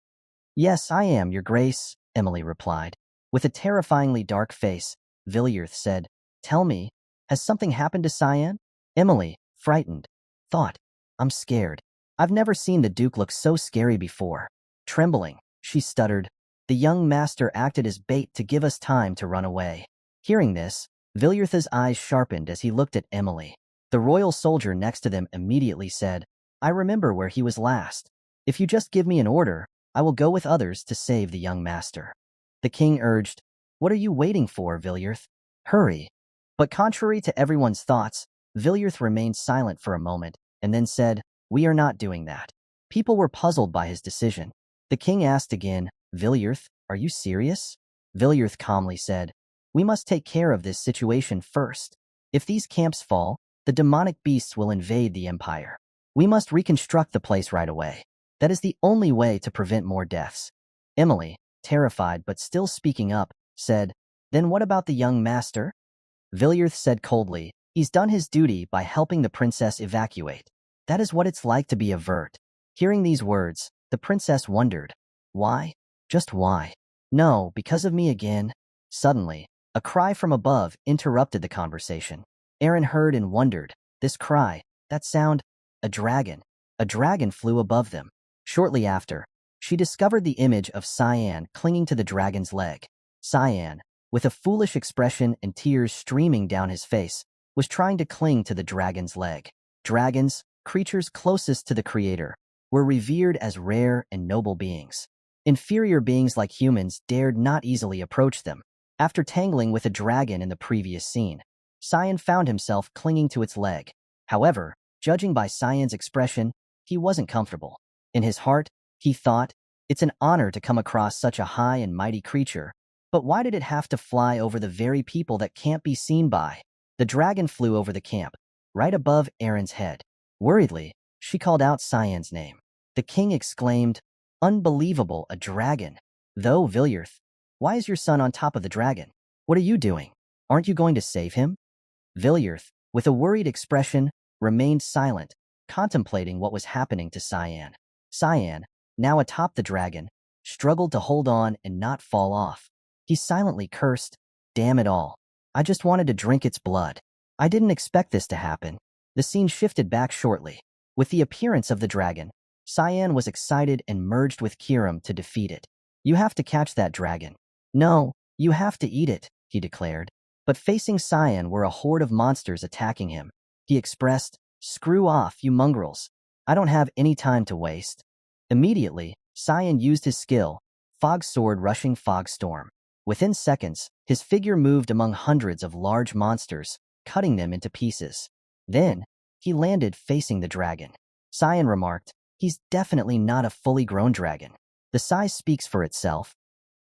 Speaker 1: Yes, I am, your grace, Emily replied. With a terrifyingly dark face, Villiers said, tell me, has something happened to Cyan? Emily, frightened, thought, I'm scared. I've never seen the Duke look so scary before. Trembling, she stuttered, the young master acted as bait to give us time to run away. Hearing this, Villiers' eyes sharpened as he looked at Emily. The royal soldier next to them immediately said, I remember where he was last. If you just give me an order, I will go with others to save the young master. The king urged, what are you waiting for, Villiers? Hurry. But contrary to everyone's thoughts, Villiers remained silent for a moment and then said, we are not doing that. People were puzzled by his decision. The king asked again, Villiers, are you serious? Villiers calmly said, we must take care of this situation first. If these camps fall, the demonic beasts will invade the empire. We must reconstruct the place right away. That is the only way to prevent more deaths. Emily, terrified but still speaking up, said, then what about the young master? Villiers said coldly, he's done his duty by helping the princess evacuate. That is what it's like to be a vert. Hearing these words, the princess wondered, why? Just why? No, because of me again. Suddenly, a cry from above interrupted the conversation. Aaron heard and wondered, this cry, that sound, a dragon. A dragon flew above them. Shortly after, she discovered the image of Cyan clinging to the dragon's leg. Cyan, with a foolish expression and tears streaming down his face, was trying to cling to the dragon's leg. Dragons, creatures closest to the creator, were revered as rare and noble beings. Inferior beings like humans dared not easily approach them. After tangling with a dragon in the previous scene, Cyan found himself clinging to its leg. However, judging by Cyan's expression, he wasn't comfortable. In his heart, he thought, it's an honor to come across such a high and mighty creature, but why did it have to fly over the very people that can't be seen by? The dragon flew over the camp, right above Aaron's head. Worriedly, she called out Cyan's name. The king exclaimed, unbelievable, a dragon. Though, Villiers, why is your son on top of the dragon? What are you doing? Aren't you going to save him? Villiers, with a worried expression, remained silent, contemplating what was happening to Cyan. Cyan, now atop the dragon, struggled to hold on and not fall off. He silently cursed, damn it all. I just wanted to drink its blood. I didn't expect this to happen. The scene shifted back shortly. With the appearance of the dragon, Cyan was excited and merged with Kiram to defeat it. You have to catch that dragon. No, you have to eat it, he declared. But facing Cyan were a horde of monsters attacking him. He expressed, screw off, you mongrels. I don't have any time to waste. Immediately, Cyan used his skill, Fog Sword rushing Fog Storm. Within seconds, his figure moved among hundreds of large monsters, cutting them into pieces. Then, he landed facing the dragon. Cyan remarked, he's definitely not a fully grown dragon. The size speaks for itself.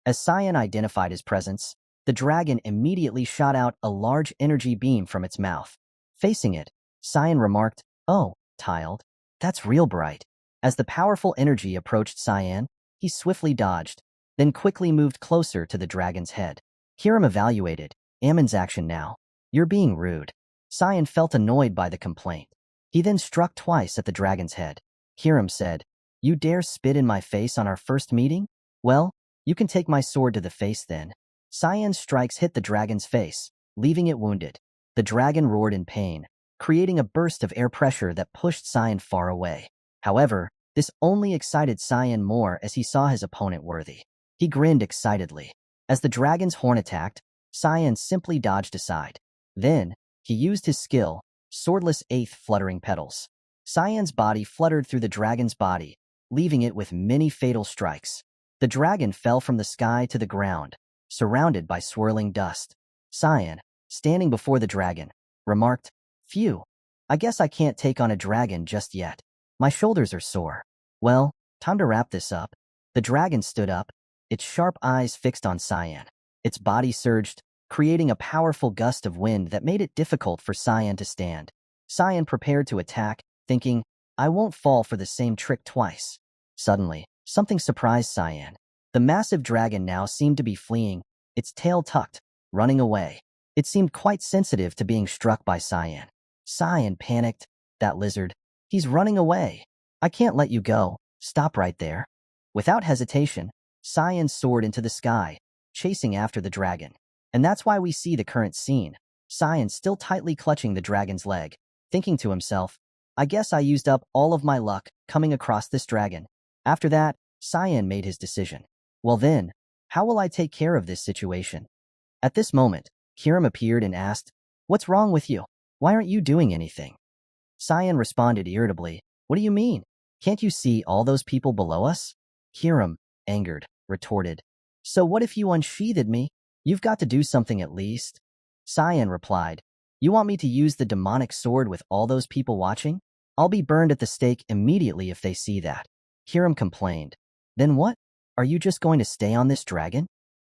Speaker 1: As Cyan identified his presence, the dragon immediately shot out a large energy beam from its mouth. Facing it, Cyan remarked, oh, tiled. That's real bright. As the powerful energy approached Cyan, he swiftly dodged, then quickly moved closer to the dragon's head. Kiram evaluated, Ammon's action now. You're being rude. Cyan felt annoyed by the complaint. He then struck twice at the dragon's head. Kiram said, you dare spit in my face on our first meeting? Well, you can take my sword to the face then. Cyan's strikes hit the dragon's face, leaving it wounded. The dragon roared in pain, creating a burst of air pressure that pushed Cyan far away. However, this only excited Cyan more as he saw his opponent worthy. He grinned excitedly. As the dragon's horn attacked, Cyan simply dodged aside. Then, He used his skill, swordless eighth fluttering petals. Cyan's body fluttered through the dragon's body, leaving it with many fatal strikes. The dragon fell from the sky to the ground, surrounded by swirling dust. Cyan, standing before the dragon, remarked, "Phew, I guess I can't take on a dragon just yet. My shoulders are sore. Well, time to wrap this up." The dragon stood up, its sharp eyes fixed on Cyan. Its body surged, creating a powerful gust of wind that made it difficult for Cyan to stand. Cyan prepared to attack, thinking, "I won't fall for the same trick twice." Suddenly, something surprised Cyan. The massive dragon now seemed to be fleeing, its tail tucked, running away. It seemed quite sensitive to being struck by Cyan. Cyan panicked. "That lizard. He's running away. I can't let you go. Stop right there." Without hesitation, Cyan soared into the sky, chasing after the dragon. And that's why we see the current scene. Cyan still tightly clutching the dragon's leg, thinking to himself, "I guess I used up all of my luck coming across this dragon." After that, Cyan made his decision. Well then, how will I take care of this situation? At this moment, Kiram appeared and asked, "What's wrong with you? Why aren't you doing anything?" Cyan responded irritably, "What do you mean? Can't you see all those people below us?" Kiram, angered, retorted, "So what if you unsheathed me? You've got to do something at least." Cyan replied, "You want me to use the demonic sword with all those people watching? I'll be burned at the stake immediately if they see that." Kiram complained, "Then what? Are you just going to stay on this dragon?"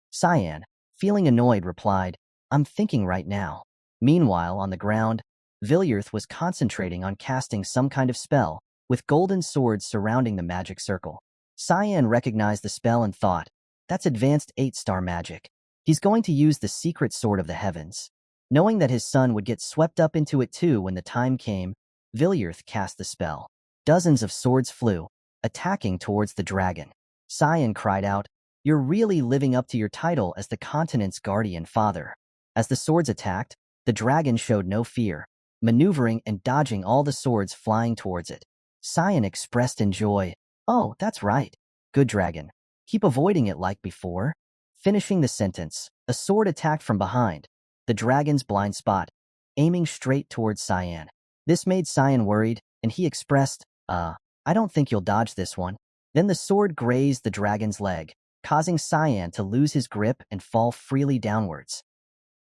Speaker 1: Cyan, feeling annoyed, replied, "I'm thinking right now." Meanwhile, on the ground, Villiers was concentrating on casting some kind of spell, with golden swords surrounding the magic circle. Cyan recognized the spell and thought, "That's advanced 8-star magic. He's going to use the secret sword of the heavens." Knowing that his son would get swept up into it too when the time came, Villiers cast the spell. Dozens of swords flew, attacking towards the dragon. Cyan cried out, "You're really living up to your title as the continent's guardian father." As the swords attacked, the dragon showed no fear, maneuvering and dodging all the swords flying towards it. Cyan expressed in joy, "Oh, that's right. Good dragon. Keep avoiding it like before." Finishing the sentence, a sword attacked from behind, the dragon's blind spot, aiming straight towards Cyan. This made Cyan worried, and he expressed, "I don't think you'll dodge this one." Then the sword grazed the dragon's leg, causing Cyan to lose his grip and fall freely downwards.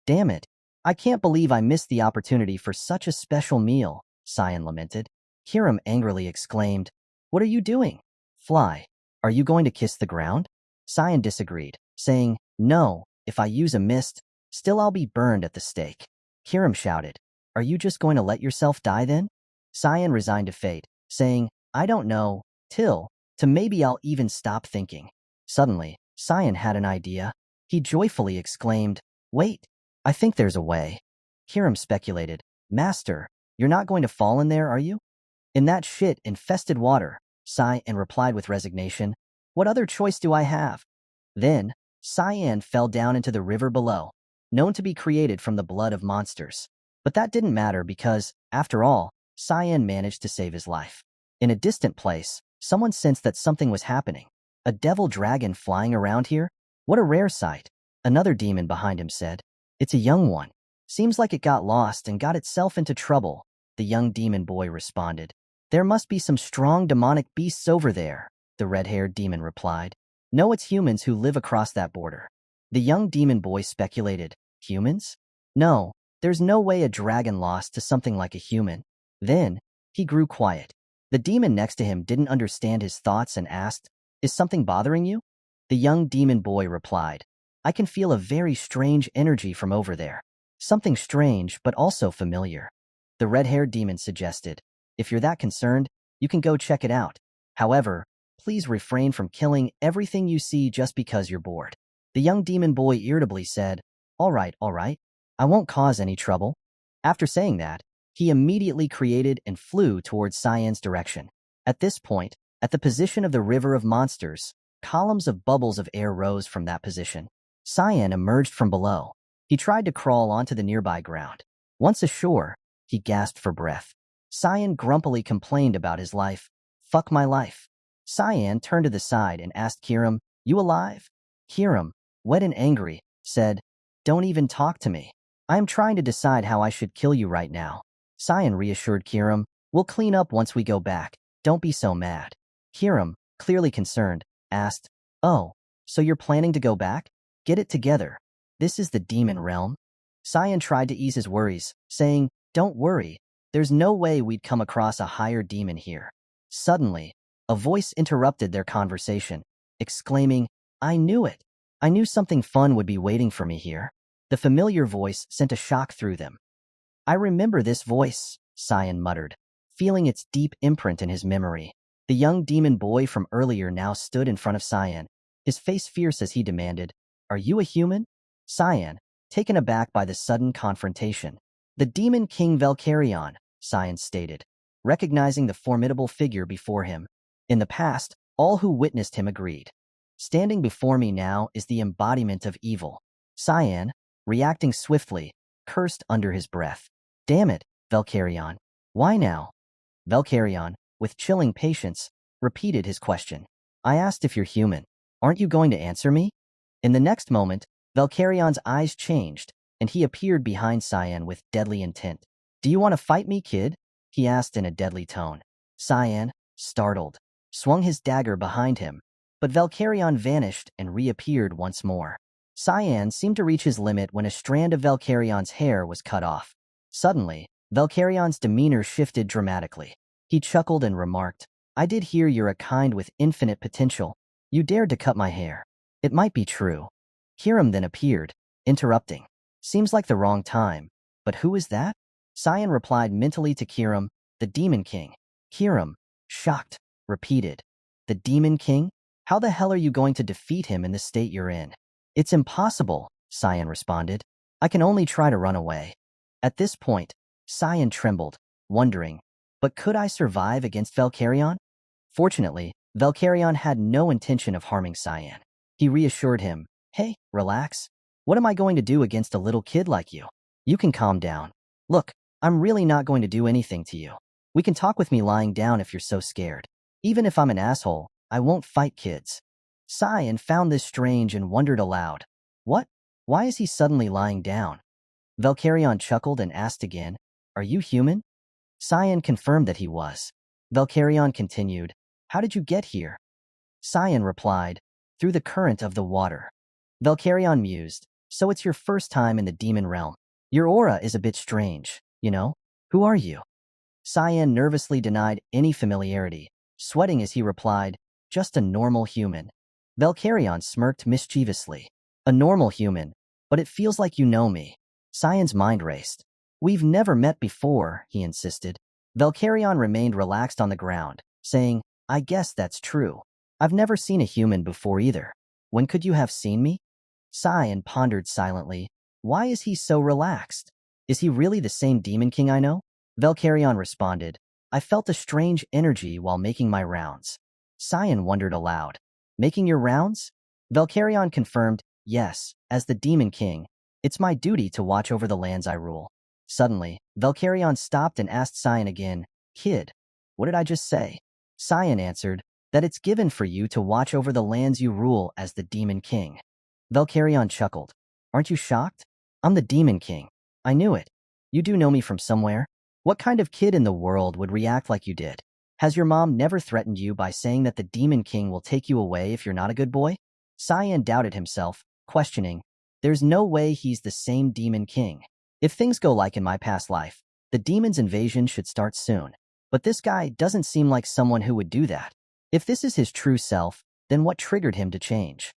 Speaker 1: "Damn it. I can't believe I missed the opportunity for such a special meal," Cyan lamented. Kiram angrily exclaimed, "What are you doing? Fly. Are you going to kiss the ground?" Cyan disagreed, saying, "No, if I use a mist, still I'll be burned at the stake." Kiram shouted, "Are you just going to let yourself die then?" Cyan resigned to fate, saying, "I don't know, till maybe I'll even stop thinking." Suddenly, Cyan had an idea. He joyfully exclaimed, "Wait, I think there's a way." Kiram speculated, "Master, you're not going to fall in there, are you?" "In that shit-infested water," Cyan replied with resignation. "What other choice do I have?" Then, Cyan fell down into the river below, known to be created from the blood of monsters. But that didn't matter because, after all, Cyan managed to save his life. In a distant place, someone sensed that something was happening. "A devil dragon flying around here? What a rare sight." Another demon behind him said, "It's a young one. Seems like it got lost and got itself into trouble." The young demon boy responded, "There must be some strong demonic beasts over there," the red-haired demon replied. "No, it's humans who live across that border." The young demon boy speculated, "Humans? No, there's no way a dragon lost to something like a human." Then, he grew quiet. The demon next to him didn't understand his thoughts and asked, "Is something bothering you?" The young demon boy replied, "I can feel a very strange energy from over there. Something strange, but also familiar." The red-haired demon suggested, "If you're that concerned, you can go check it out. However, please refrain from killing everything you see just because you're bored." The young demon boy irritably said, all right, I won't cause any trouble." After saying that, he immediately created and flew towards Cyan's direction. At this point, at the position of the river of monsters, columns of bubbles of air rose from that position. Cyan emerged from below. He tried to crawl onto the nearby ground. Once ashore, he gasped for breath. Cyan grumpily complained about his life. "Fuck my life." Cyan turned to the side and asked Kiram, "You alive?" Kiram, wet and angry, said, "Don't even talk to me." I am trying to decide how I should kill you right now. Cyan reassured Kiram. We'll clean up once we go back. Don't be so mad. Kiram, clearly concerned, asked, Oh, so you're planning to go back? Get it together. This is the demon realm. Cyan tried to ease his worries, saying, Don't worry. There's no way we'd come across a higher demon here. Suddenly, a voice interrupted their conversation, exclaiming, I knew it. I knew something fun would be waiting for me here. The familiar voice sent a shock through them. I remember this voice, Cyan muttered, feeling its deep imprint in his memory. The young demon boy from earlier now stood in front of Cyan, his face fierce as he demanded, Are you a human? Cyan, taken aback by the sudden confrontation. The demon king Velkarion, Cyan stated, recognizing the formidable figure before him. In the past, all who witnessed him agreed. Standing before me now is the embodiment of evil. Cyan, reacting swiftly, cursed under his breath. Damn it, Velkarion. Why now? Velkarion, with chilling patience, repeated his question. I asked if you're human. Aren't you going to answer me? In the next moment, Velkarion's eyes changed, and he appeared behind Cyan with deadly intent. Do you want to fight me, kid? He asked in a deadly tone. Cyan, startled, swung his dagger behind him, but Velkarion vanished and reappeared once more. Cyan seemed to reach his limit when a strand of Velkarion's hair was cut off. Suddenly, Velkarion's demeanor shifted dramatically. He chuckled and remarked, I did hear you're a kind with infinite potential. You dared to cut my hair. It might be true. Kiram then appeared, interrupting. Seems like the wrong time. But who is that? Cyan replied mentally to Kiram, the Demon King. Kiram, shocked, repeated. The Demon King? How the hell are you going to defeat him in the state you're in? It's impossible, Cyan responded. I can only try to run away. At this point, Cyan trembled, wondering, but could I survive against Velkarion? Fortunately, Velkarion had no intention of harming Cyan. He reassured him, Hey, relax. What am I going to do against a little kid like you? You can calm down. Look, I'm really not going to do anything to you. We can talk with me lying down if you're so scared. Even if I'm an asshole, I won't fight kids. Cyan found this strange and wondered aloud. What? Why is he suddenly lying down? Velkarion chuckled and asked again, Are you human? Cyan confirmed that he was. Velkarion continued, How did you get here? Cyan replied, Through the current of the water. Velkarion mused, So it's your first time in the demon realm. Your aura is a bit strange, you know? Who are you? Cyan nervously denied any familiarity, sweating as he replied, Just a normal human. Velkarion smirked mischievously. A normal human, but it feels like you know me. Cyan's mind raced. We've never met before, he insisted. Velkarion remained relaxed on the ground, saying, I guess that's true. I've never seen a human before either. When could you have seen me? Cyan pondered silently. Why is he so relaxed? Is he really the same Demon King I know? Velkarion responded, I felt a strange energy while making my rounds. Cyan wondered aloud. Making your rounds? Velkarion confirmed, Yes, as the Demon King. It's my duty to watch over the lands I rule. Suddenly, Velkarion stopped and asked Cyan again, Kid, what did I just say? Cyan answered, That it's given for you to watch over the lands you rule as the Demon King. Velkarion chuckled. Aren't you shocked? I'm the Demon King. I knew it. You do know me from somewhere? What kind of kid in the world would react like you did? Has your mom never threatened you by saying that the Demon King will take you away if you're not a good boy? Cyan doubted himself, questioning, There's no way he's the same Demon King. If things go like in my past life, the demon's invasion should start soon. But this guy doesn't seem like someone who would do that. If this is his true self, then what triggered him to change?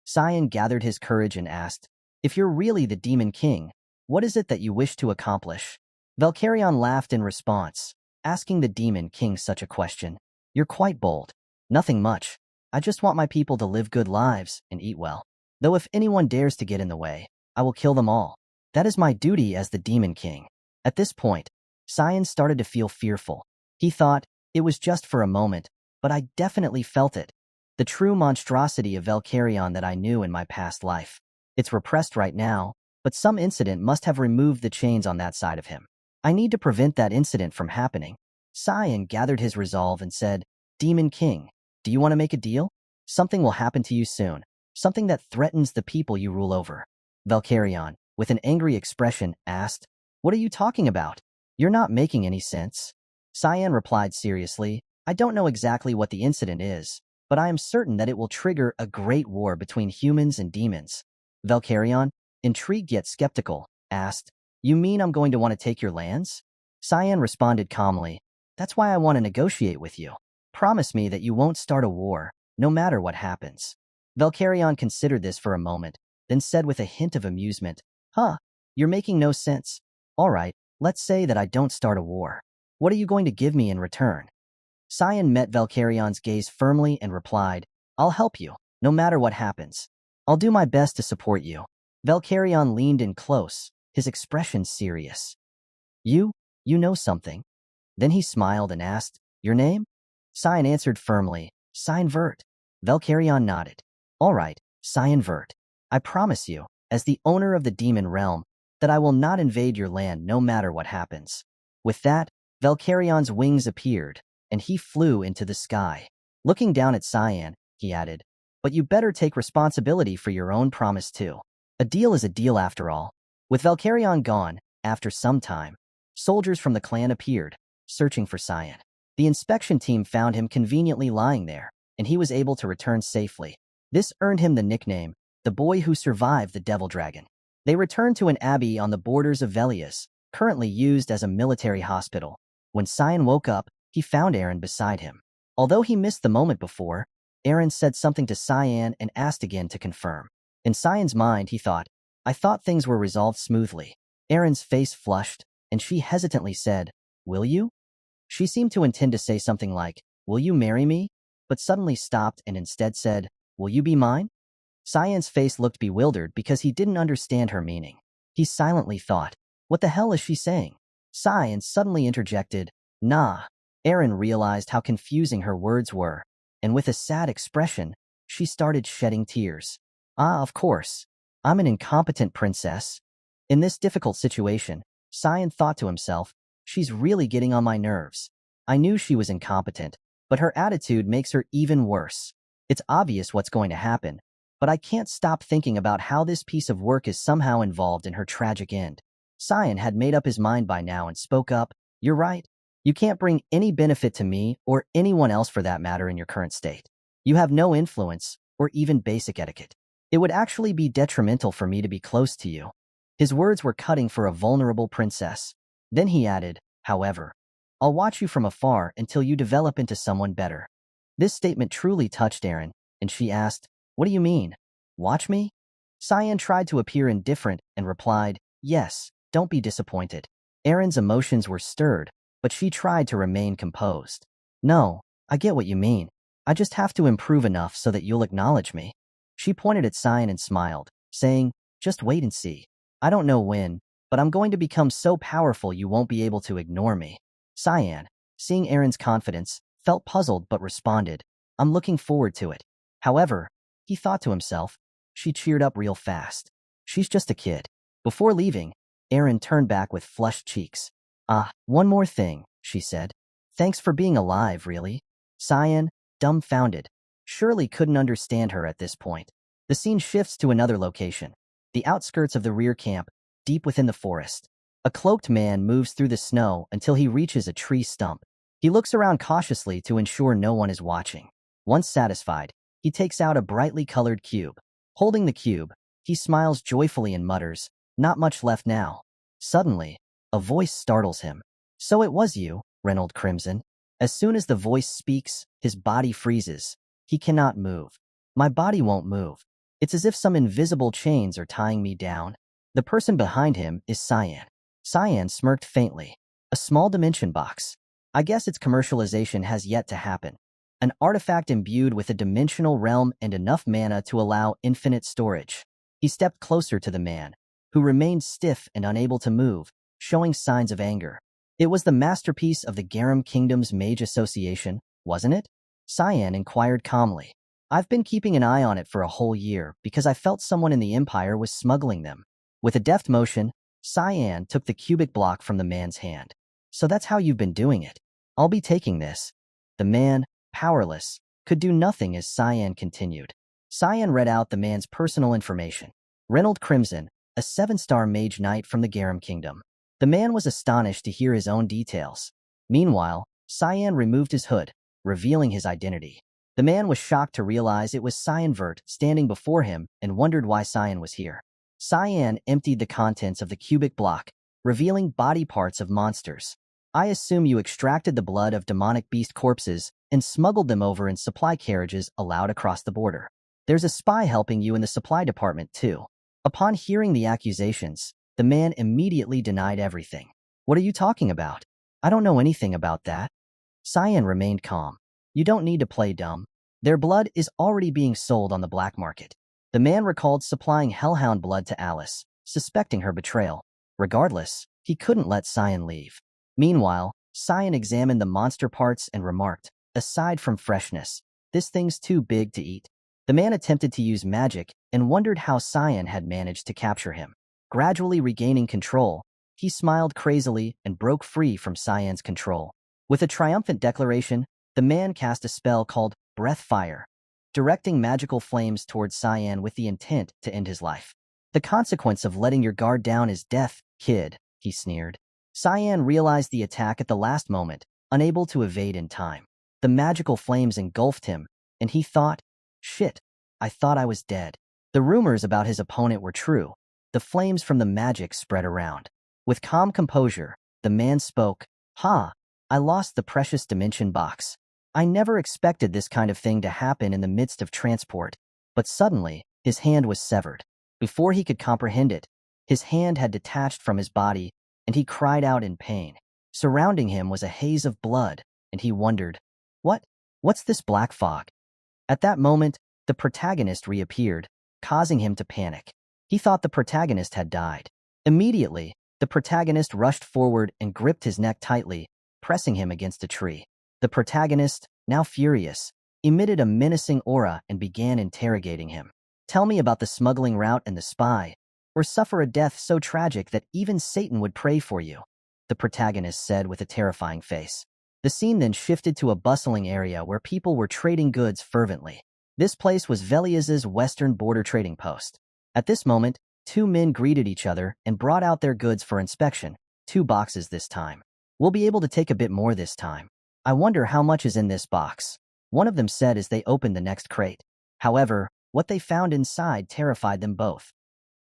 Speaker 1: Cyan gathered his courage and asked, If you're really the Demon King, what is it that you wish to accomplish? Velkarion laughed in response, asking the Demon King such a question. You're quite bold. Nothing much. I just want my people to live good lives and eat well. Though if anyone dares to get in the way, I will kill them all. That is my duty as the Demon King. At this point, Cyan started to feel fearful. He thought, it was just for a moment, but I definitely felt it. The true monstrosity of Velkarion that I knew in my past life. It's repressed right now, but some incident must have removed the chains on that side of him. I need to prevent that incident from happening. Cyan gathered his resolve and said, Demon King, do you want to make a deal? Something will happen to you soon. Something that threatens the people you rule over. Velkarion, with an angry expression, asked, "What are you talking about? You're not making any sense." Cyan replied seriously, "I don't know exactly what the incident is, but I am certain that it will trigger a great war between humans and demons." Valkyrion, intrigued yet skeptical, asked, "You mean I'm going to want to take your lands?" Cyan responded calmly, "That's why I want to negotiate with you. Promise me that you won't start a war, no matter what happens." Valkyrion considered this for a moment, then said with a hint of amusement, "Huh, you're making no sense. All right, let's say that I don't start a war. What are you going to give me in return?" Cyan met Valkyrion's gaze firmly and replied, "I'll help you, no matter what happens. I'll do my best to support you." Valkyrion leaned in close, his expression serious. You? You know something?" Then he smiled and asked, "Your name?" Cyan answered firmly, "Cyan Vert." Valkyrion nodded. "All right, Cyan Vert. I promise you, as the owner of the demon realm, that I will not invade your land no matter what happens." With that, Valkyrion's wings appeared, and he flew into the sky. Looking down at Cyan, he added, "But you better take responsibility for your own promise too. A deal is a deal after all." With Valkyrion gone, after some time, soldiers from the clan appeared, searching for Cyan. The inspection team found him conveniently lying there, and he was able to return safely. This earned him the nickname, the boy who survived the Devil Dragon. They returned to an abbey on the borders of Velius, currently used as a military hospital. When Cyan woke up, he found Eren beside him. Although he missed the moment before, Eren said something to Cyan and asked again to confirm. In Cyan's mind, he thought, "I thought things were resolved smoothly." Eren's face flushed, and she hesitantly said, "Will you?" She seemed to intend to say something like, "Will you marry me?" but suddenly stopped and instead said, "Will you be mine?" Cyan's face looked bewildered because he didn't understand her meaning. He silently thought, "What the hell is she saying?" Cyan suddenly interjected, "Nah." Eren realized how confusing her words were, and with a sad expression, she started shedding tears. "Ah, of course. I'm an incompetent princess." In this difficult situation, Cyan thought to himself, "She's really getting on my nerves. I knew she was incompetent, but her attitude makes her even worse. It's obvious what's going to happen, but I can't stop thinking about how this piece of work is somehow involved in her tragic end." Cyan had made up his mind by now and spoke up, "You're right. You can't bring any benefit to me or anyone else for that matter in your current state. You have no influence or even basic etiquette. It would actually be detrimental for me to be close to you." His words were cutting for a vulnerable princess. Then he added, "However, I'll watch you from afar until you develop into someone better." This statement truly touched Eren, and she asked, "What do you mean? Watch me?" Cyan tried to appear indifferent and replied, "Yes, don't be disappointed." Eren's emotions were stirred, but she tried to remain composed. "No, I get what you mean. I just have to improve enough so that you'll acknowledge me." She pointed at Cyan and smiled, saying, "Just wait and see. I don't know when, but I'm going to become so powerful you won't be able to ignore me." Cyan, seeing Eren's confidence, felt puzzled but responded, "I'm looking forward to it." However, he thought to himself, she cheered up real fast. She's just a kid. Before leaving, Eren turned back with flushed cheeks. "Ah, one more thing," she said. "Thanks for being alive, really." Cyan, dumbfounded, surely couldn't understand her at this point. The scene shifts to another location, the outskirts of the rear camp, deep within the forest. A cloaked man moves through the snow until he reaches a tree stump. He looks around cautiously to ensure no one is watching. Once satisfied, he takes out a brightly colored cube. Holding the cube, he smiles joyfully and mutters, "Not much left now." Suddenly, a voice startles him. "So it was you, Reynold Crimson." As soon as the voice speaks, his body freezes. He cannot move. "My body won't move. It's as if some invisible chains are tying me down." The person behind him is Cyan. Cyan smirked faintly. "A small dimension box. I guess its commercialization has yet to happen. An artifact imbued with a dimensional realm and enough mana to allow infinite storage." He stepped closer to the man, who remained stiff and unable to move, showing signs of anger. "It was the masterpiece of the Garum Kingdom's Mage Association, wasn't it?" Cyan inquired calmly. "I've been keeping an eye on it for a whole year because I felt someone in the Empire was smuggling them." With a deft motion, Cyan took the cubic block from the man's hand. "So that's how you've been doing it. I'll be taking this." The man, powerless, could do nothing as Cyan continued. Cyan read out the man's personal information. Reynold Crimson, a 7-star mage knight from the Garam Kingdom. The man was astonished to hear his own details. Meanwhile, Cyan removed his hood, revealing his identity. The man was shocked to realize it was Cyan Vert standing before him and wondered why Cyan was here. Cyan emptied the contents of the cubic block, revealing body parts of monsters. I assume you extracted the blood of demonic beast corpses and smuggled them over in supply carriages allowed across the border. There's a spy helping you in the supply department, too. Upon hearing the accusations, the man immediately denied everything. What are you talking about? I don't know anything about that. Cyan remained calm. You don't need to play dumb. Their blood is already being sold on the black market. The man recalled supplying hellhound blood to Alice, suspecting her betrayal. Regardless, he couldn't let Cyan leave. Meanwhile, Cyan examined the monster parts and remarked, aside from freshness, this thing's too big to eat. The man attempted to use magic and wondered how Cyan had managed to capture him. Gradually regaining control, he smiled crazily and broke free from Cyan's control. With a triumphant declaration, the man cast a spell called Breath Fire, directing magical flames towards Cyan with the intent to end his life. The consequence of letting your guard down is death, kid, he sneered. Cyan realized the attack at the last moment, unable to evade in time. The magical flames engulfed him, and he thought, shit, I thought I was dead. The rumors about his opponent were true. The flames from the magic spread around. With calm composure, the man spoke, I lost the precious dimension box. I never expected this kind of thing to happen in the midst of transport, but suddenly, his hand was severed. Before he could comprehend it, his hand had detached from his body, and he cried out in pain. Surrounding him was a haze of blood, and he wondered, what's this black fog? At that moment, the protagonist reappeared, causing him to panic. He thought the protagonist had died. Immediately, the protagonist rushed forward and gripped his neck tightly, pressing him against a tree. The protagonist, now furious, emitted a menacing aura and began interrogating him. Tell me about the smuggling route and the spy, or suffer a death so tragic that even Satan would pray for you, the protagonist said with a terrifying face. The scene then shifted to a bustling area where people were trading goods fervently. This place was Veliaz's western border trading post. At this moment, two men greeted each other and brought out their goods for inspection, 2 boxes this time. We'll be able to take a bit more this time. I wonder how much is in this box, one of them said as they opened the next crate. However, what they found inside terrified them both.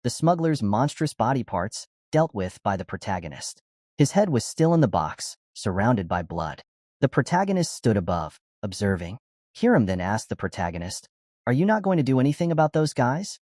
Speaker 1: The smuggler's monstrous body parts, dealt with by the protagonist. His head was still in the box, surrounded by blood. The protagonist stood above, observing. Kiram then asked the protagonist, Are you not going to do anything about those guys?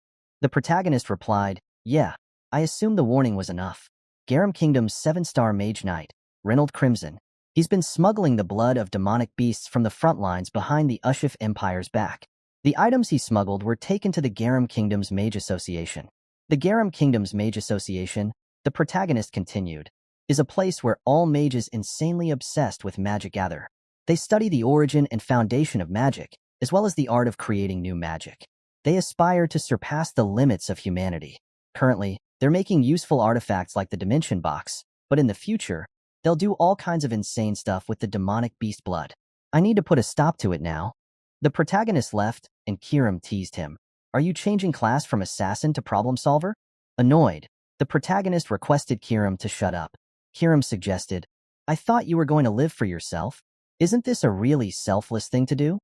Speaker 1: The protagonist replied, Yeah, I assumed the warning was enough. Garam Kingdom's 7-star mage knight, Rekindled Crimson. He's been smuggling the blood of demonic beasts from the front lines behind the Ushif Empire's back. The items he smuggled were taken to the Garam Kingdom's Mage Association. The Garam Kingdom's Mage Association, the protagonist continued, is a place where all mages insanely obsessed with magic gather. They study the origin and foundation of magic, as well as the art of creating new magic. They aspire to surpass the limits of humanity. Currently, they're making useful artifacts like the Dimension Box, but in the future, they'll do all kinds of insane stuff with the demonic beast blood. I need to put a stop to it now. The protagonist left, and Kiram teased him. Are you changing class from assassin to problem solver? Annoyed, the protagonist requested Kiram to shut up. Kiram suggested, I thought you were going to live for yourself. Isn't this a really selfless thing to do?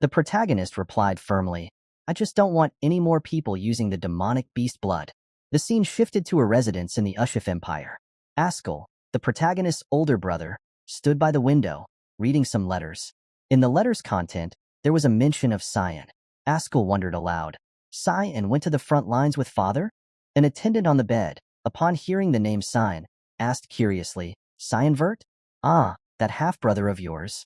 Speaker 1: The protagonist replied firmly, I just don't want any more people using the demonic beast blood. The scene shifted to a residence in the Ushif Empire. Ascal, the protagonist's older brother, stood by the window, reading some letters. In the letters' content, there was a mention of Cyan. Ascal wondered aloud. Cyan went to the front lines with father? An attendant on the bed, upon hearing the name Cyan, asked curiously, Cyan Vert? Ah, that half-brother of yours.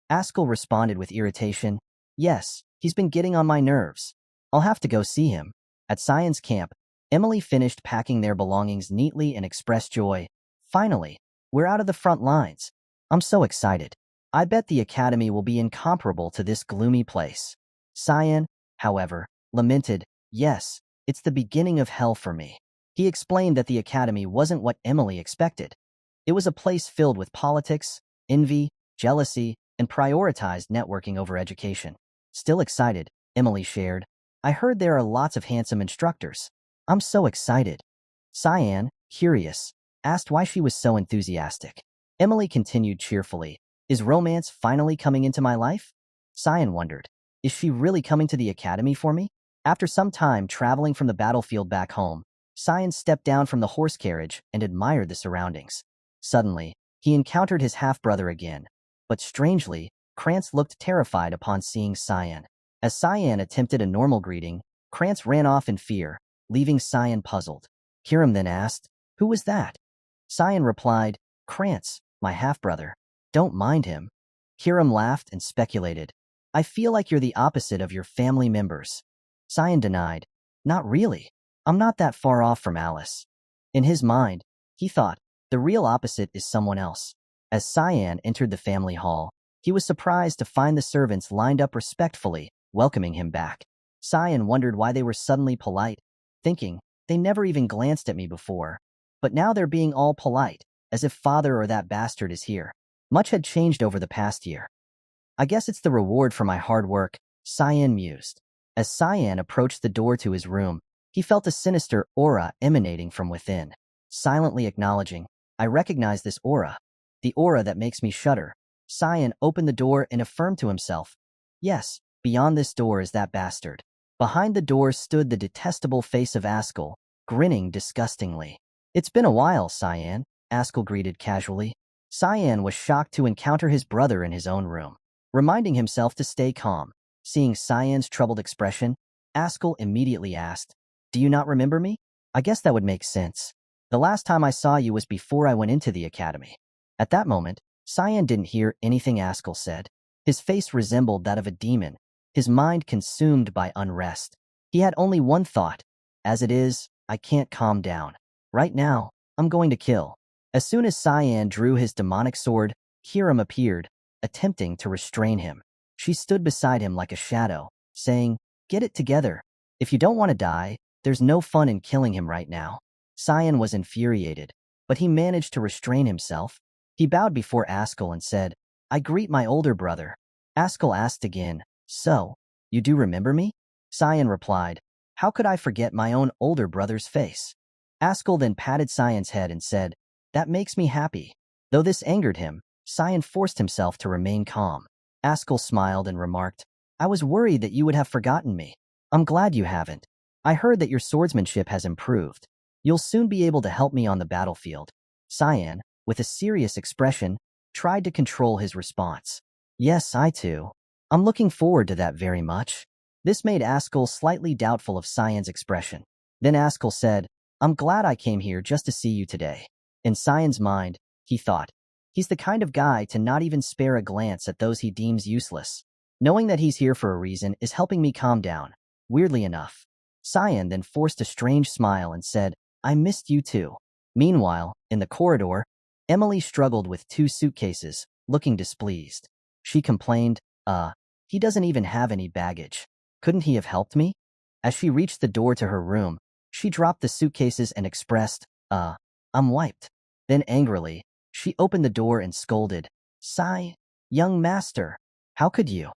Speaker 1: Ascal responded with irritation, Yes, he's been getting on my nerves. I'll have to go see him. At Cyan's camp, Emily finished packing their belongings neatly and expressed joy. Finally, we're out of the front lines. I'm so excited. I bet the academy will be incomparable to this gloomy place. Cyan, however, lamented, Yes, it's the beginning of hell for me. He explained that the academy wasn't what Emily expected. It was a place filled with politics, envy, jealousy, and prioritized networking over education. Still excited, Emily shared, I heard there are lots of handsome instructors. I'm so excited. Cyan, curious, asked why she was so enthusiastic. Emily continued cheerfully. Is romance finally coming into my life? Cyan wondered. Is she really coming to the academy for me? After some time traveling from the battlefield back home, Cyan stepped down from the horse carriage and admired the surroundings. Suddenly, he encountered his half-brother again. But strangely, Krantz looked terrified upon seeing Cyan. As Cyan attempted a normal greeting, Krantz ran off in fear, leaving Cyan puzzled. Kiram then asked, "Who was that?" Cyan replied, "Krantz, my half-brother. Don't mind him." Kiram laughed and speculated, "I feel like you're the opposite of your family members." Cyan denied, "Not really. I'm not that far off from Alice." In his mind, he thought, the real opposite is someone else. As Cyan entered the family hall, he was surprised to find the servants lined up respectfully, welcoming him back. Cyan wondered why they were suddenly polite, thinking, they never even glanced at me before. But now they're being all polite, as if father or that bastard is here. Much had changed over the past year. I guess it's the reward for my hard work, Cyan mused. As Cyan approached the door to his room, he felt a sinister aura emanating from within. Silently acknowledging, I recognize this aura. The aura that makes me shudder. Cyan opened the door and affirmed to himself, yes, beyond this door is that bastard. Behind the door stood the detestable face of Ascal, grinning disgustingly. It's been a while, Cyan, Ascal greeted casually. Cyan was shocked to encounter his brother in his own room. Reminding himself to stay calm, seeing Cyan's troubled expression, Ascal immediately asked, "Do you not remember me?" "I guess that would make sense. The last time I saw you was before I went into the academy." At that moment, Cyan didn't hear anything Ascal said. His face resembled that of a demon, his mind consumed by unrest. He had only one thought. As it is, I can't calm down. Right now, I'm going to kill. As soon as Cyan drew his demonic sword, Kiram appeared, attempting to restrain him. She stood beside him like a shadow, saying, "Get it together. If you don't want to die, there's no fun in killing him right now." Cyan was infuriated, but he managed to restrain himself. He bowed before Ascal and said, "I greet my older brother." Ascal asked again, "So, you do remember me?" Cyan replied, "How could I forget my own older brother's face?" Ascal then patted Cyan's head and said, "That makes me happy." Though this angered him, Cyan forced himself to remain calm. Ascal smiled and remarked, "I was worried that you would have forgotten me. I'm glad you haven't. I heard that your swordsmanship has improved. You'll soon be able to help me on the battlefield." Cyan, with a serious expression, tried to control his response. "Yes, I too. I'm looking forward to that very much." This made Ascal slightly doubtful of Cyan's expression. Then Ascal said, "I'm glad I came here just to see you today." In Cyan's mind, he thought, he's the kind of guy to not even spare a glance at those he deems useless. Knowing that he's here for a reason is helping me calm down. Weirdly enough, Cyan then forced a strange smile and said, "I missed you too." Meanwhile, in the corridor, Emily struggled with 2 suitcases, looking displeased. She complained, he doesn't even have any baggage. Couldn't he have helped me?" As she reached the door to her room, she dropped the suitcases and expressed, "I'm wiped." Then angrily, she opened the door and scolded, Young master, how could you?"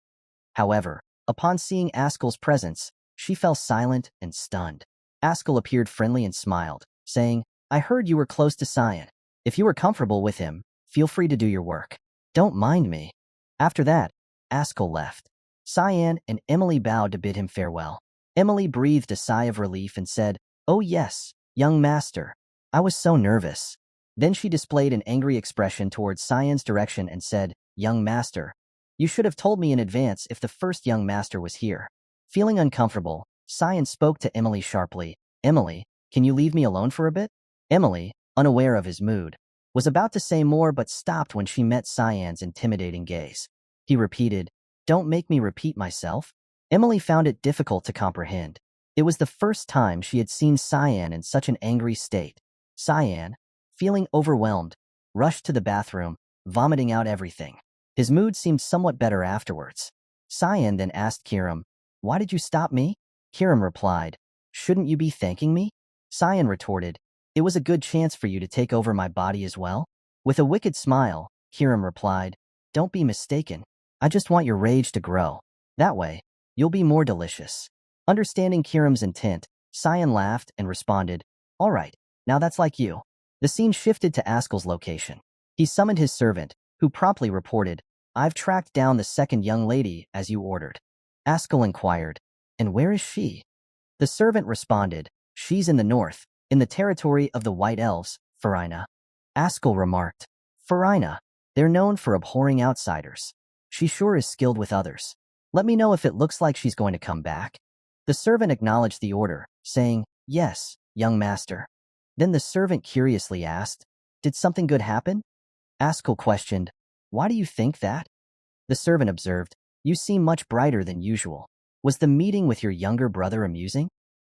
Speaker 1: However, upon seeing Ascal's presence, she fell silent and stunned. Ascal appeared friendly and smiled, saying, "I heard you were close to Cyan. If you are comfortable with him, feel free to do your work. Don't mind me." After that, Ascal left. Cyan and Emily bowed to bid him farewell. Emily breathed a sigh of relief and said, "Oh yes, young master. I was so nervous." Then she displayed an angry expression towards Cyan's direction and said, "Young master, you should have told me in advance if the first young master was here." Feeling uncomfortable, Cyan spoke to Emily sharply, "Emily, can you leave me alone for a bit?" Emily, unaware of his mood, was about to say more but stopped when she met Cyan's intimidating gaze. He repeated, "Don't make me repeat myself." Emily found it difficult to comprehend. It was the first time she had seen Cyan in such an angry state. Cyan, feeling overwhelmed, rushed to the bathroom, vomiting out everything. His mood seemed somewhat better afterwards. Cyan then asked Kiram, "Why did you stop me?" Kiram replied, "Shouldn't you be thanking me?" Cyan retorted, "It was a good chance for you to take over my body as well." With a wicked smile, Kiram replied, "Don't be mistaken. I just want your rage to grow. That way, you'll be more delicious." Understanding Kiram's intent, Cyan laughed and responded, "All right, Now that's like you. The scene shifted to Ascal's location. He summoned his servant, who promptly reported, I've tracked down the second young lady as you ordered. Ascal inquired, and where is she? The servant responded, she's in the north, in the territory of the White Elves, Fuina. Ascal remarked, Fuina, they're known for abhorring outsiders. She sure is skilled with others. Let me know if it looks like she's going to come back. The servant acknowledged the order, saying, yes, young master. Then the servant curiously asked, did something good happen? Ascal questioned, why do you think that? The servant observed, you seem much brighter than usual. Was the meeting with your younger brother amusing?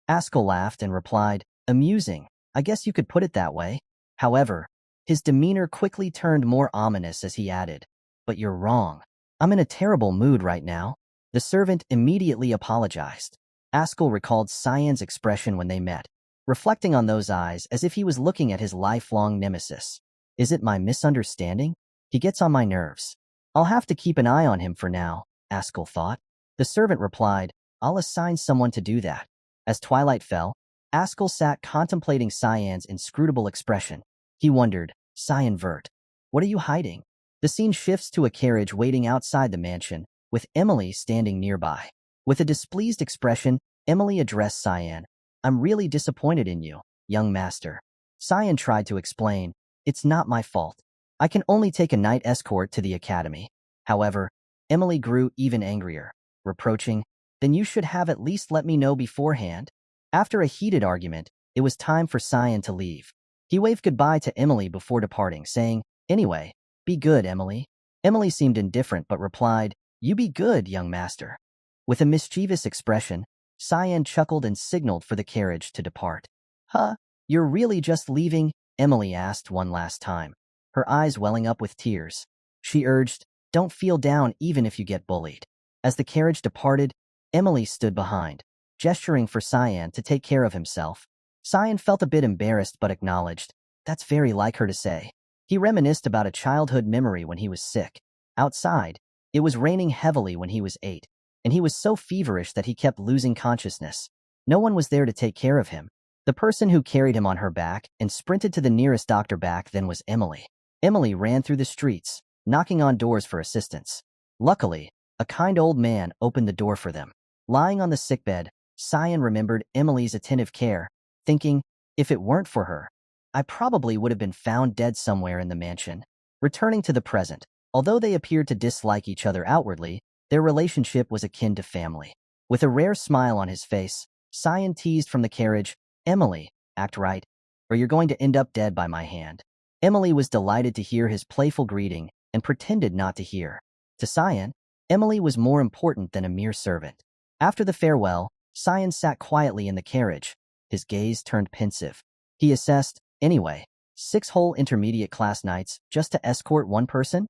Speaker 1: Ascal laughed and replied, amusing, I guess you could put it that way. However, his demeanor quickly turned more ominous as he added, but you're wrong. I'm in a terrible mood right now. The servant immediately apologized. Ascal recalled Cyan's expression when they met, reflecting on those eyes as if he was looking at his lifelong nemesis. Is it my misunderstanding? He gets on my nerves. I'll have to keep an eye on him for now, Ascal thought. The servant replied, I'll assign someone to do that. As twilight fell, Ascal sat contemplating Cyan's inscrutable expression. He wondered, Cyan Vert, what are you hiding? The scene shifts to a carriage waiting outside the mansion, with Emily standing nearby. With a displeased expression, Emily addressed Cyan. I'm really disappointed in you, young master. Cyan tried to explain, it's not my fault. I can only take a night escort to the academy. However, Emily grew even angrier, reproaching, then you should have at least let me know beforehand. After a heated argument, it was time for Cyan to leave. He waved goodbye to Emily before departing, saying, anyway, be good, Emily. Emily seemed indifferent but replied, you be good, young master. With a mischievous expression, Cyan chuckled and signaled for the carriage to depart. Huh? You're really just leaving? Emily asked one last time, her eyes welling up with tears. She urged, don't feel down even if you get bullied. As the carriage departed, Emily stood behind, gesturing for Cyan to take care of himself. Cyan felt a bit embarrassed but acknowledged, that's very like her to say. He reminisced about a childhood memory when he was sick. Outside, it was raining heavily when he was 8, and he was so feverish that he kept losing consciousness. No one was there to take care of him. The person who carried him on her back and sprinted to the nearest doctor back then was Emily. Emily ran through the streets, knocking on doors for assistance. Luckily, a kind old man opened the door for them. Lying on the sickbed, Cyan remembered Emily's attentive care, thinking, if it weren't for her, I probably would have been found dead somewhere in the mansion. Returning to the present, although they appeared to dislike each other outwardly, their relationship was akin to family. With a rare smile on his face, Cyan teased from the carriage, Emily, act right, or you're going to end up dead by my hand. Emily was delighted to hear his playful greeting and pretended not to hear. To Cyan, Emily was more important than a mere servant. After the farewell, Cyan sat quietly in the carriage. His gaze turned pensive. He assessed, anyway, 6 whole intermediate class nights just to escort one person?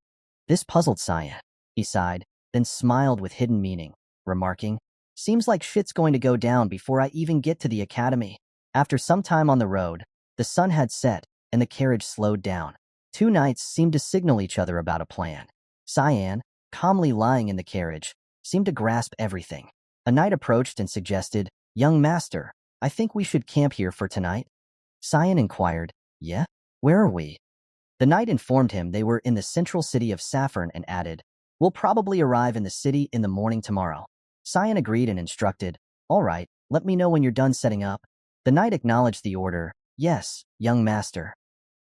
Speaker 1: This puzzled Cyan. He sighed, then smiled with hidden meaning, remarking, seems like shit's going to go down before I even get to the academy. After some time on the road, the sun had set, and the carriage slowed down. 2 knights seemed to signal each other about a plan. Cyan, calmly lying in the carriage, seemed to grasp everything. A knight approached and suggested, young master, I think we should camp here for tonight. Cyan inquired, yeah? Where are we? The knight informed him they were in the central city of Saffron and added, we'll probably arrive in the city in the morning tomorrow. Cyan agreed and instructed, all right, let me know when you're done setting up. The knight acknowledged the order, yes, young master.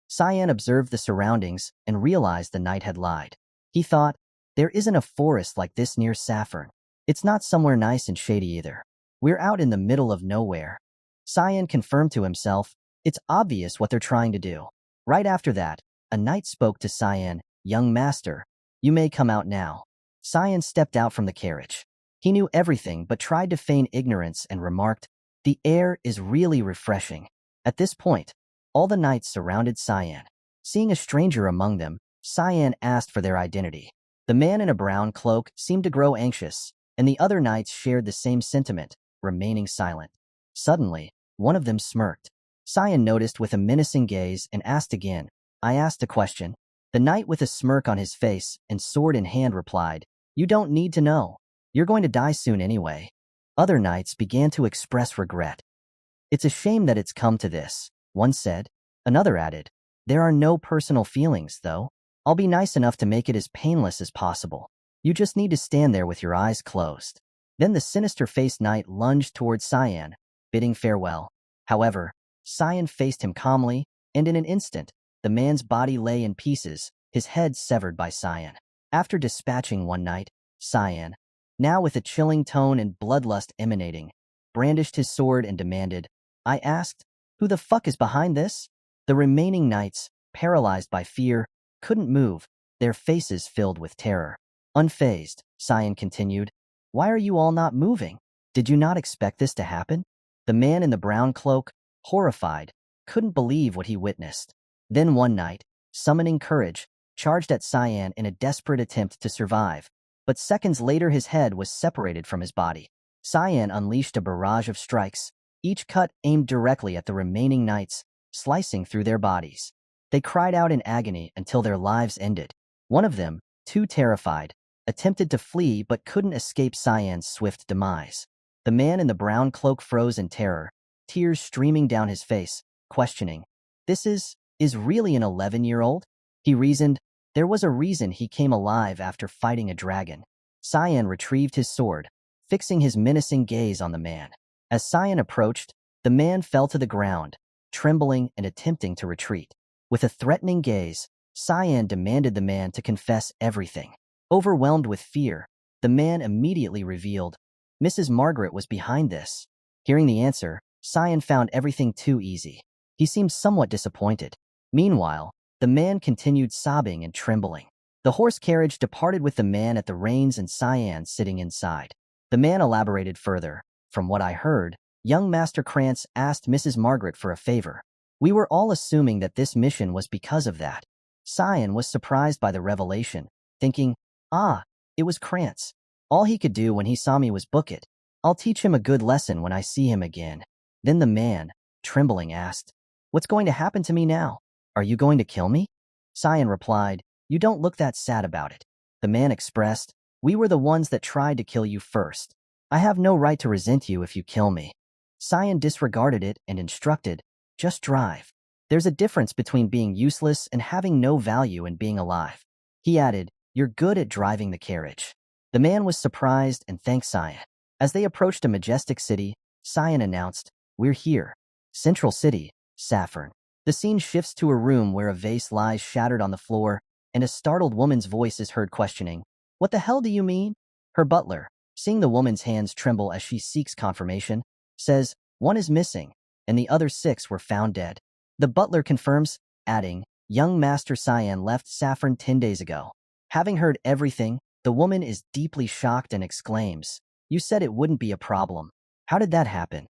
Speaker 1: Cyan observed the surroundings and realized the knight had lied. He thought, there isn't a forest like this near Saffron. It's not somewhere nice and shady either. We're out in the middle of nowhere. Cyan confirmed to himself, it's obvious what they're trying to do. Right after that, a knight spoke to Cyan, young master, you may come out now. Cyan stepped out from the carriage. He knew everything but tried to feign ignorance and remarked, the air is really refreshing. At this point, all the knights surrounded Cyan. Seeing a stranger among them, Cyan asked for their identity. The man in a brown cloak seemed to grow anxious, and the other knights shared the same sentiment, remaining silent. Suddenly, one of them smirked. Cyan noticed with a menacing gaze and asked again, I asked a question. The knight with a smirk on his face and sword in hand replied, you don't need to know. You're going to die soon anyway. Other knights began to express regret. It's a shame that it's come to this. one said. Another added, "There are no personal feelings, though. I'll be nice enough to make it as painless as possible. You just need to stand there with your eyes closed." Then the sinister-faced knight lunged towards Cyan, bidding farewell. However, Cyan faced him calmly, and in an instant, the man's body lay in pieces, his head severed by Cyan. After dispatching one knight, Cyan, now with a chilling tone and bloodlust emanating, brandished his sword and demanded, "I asked, who the fuck is behind this?" The remaining knights, paralyzed by fear, couldn't move, their faces filled with terror. Unfazed, Cyan continued, "Why are you all not moving? Did you not expect this to happen?" The man in the brown cloak, horrified, couldn't believe what he witnessed. Then one knight, summoning courage, charged at Cyan in a desperate attempt to survive, but seconds later his head was separated from his body. Cyan unleashed a barrage of strikes, each cut aimed directly at the remaining knights, slicing through their bodies. They cried out in agony until their lives ended. One of them, too terrified, attempted to flee but couldn't escape Cyan's swift demise. The man in the brown cloak froze in terror, tears streaming down his face, questioning, "This is really an 11-year-old? He reasoned, there was a reason he came alive after fighting a dragon. Cyan retrieved his sword, fixing his menacing gaze on the man. As Cyan approached, the man fell to the ground, trembling and attempting to retreat. With a threatening gaze, Cyan demanded the man to confess everything. Overwhelmed with fear, the man immediately revealed, "Mrs. Margaret was behind this." Hearing the answer, Cyan found everything too easy. He seemed somewhat disappointed. Meanwhile, the man continued sobbing and trembling. The horse carriage departed with the man at the reins and Cyan sitting inside. The man elaborated further. "From what I heard, young Master Krantz asked Mrs. Margaret for a favor. We were all assuming that this mission was because of that." Cyan was surprised by the revelation, thinking, it was Krantz. All he could do when he saw me was book it. I'll teach him a good lesson when I see him again. Then the man, trembling, asked, "What's going to happen to me now? Are you going to kill me?" Cyan replied, "You don't look that sad about it." The man expressed, "We were the ones that tried to kill you first. I have no right to resent you if you kill me." Cyan disregarded it and instructed, "Just drive. There's a difference between being useless and having no value in being alive." He added, "You're good at driving the carriage." The man was surprised and thanked Cyan. As they approached a majestic city, Cyan announced, "We're here. Central City, Saffron." The scene shifts to a room where a vase lies shattered on the floor, and a startled woman's voice is heard questioning, "What the hell do you mean?" Her butler, seeing the woman's hands tremble as she seeks confirmation, says, "One is missing, and the other 6 were found dead." The butler confirms, adding, "Young Master Cyan left Saffron 10 days ago." Having heard everything, the woman is deeply shocked and exclaims, "You said it wouldn't be a problem. How did that happen?"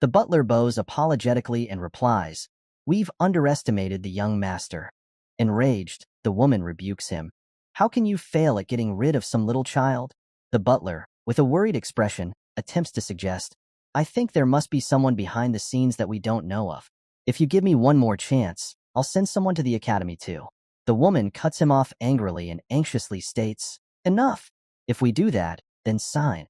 Speaker 1: The butler bows apologetically and replies, "We've underestimated the young master." Enraged, the woman rebukes him. "How can you fail at getting rid of some little child?" The butler, with a worried expression, attempts to suggest, "I think there must be someone behind the scenes that we don't know of. If you give me one more chance, I'll send someone to the academy too." The woman cuts him off angrily and anxiously states, "Enough. If we do that, then sign.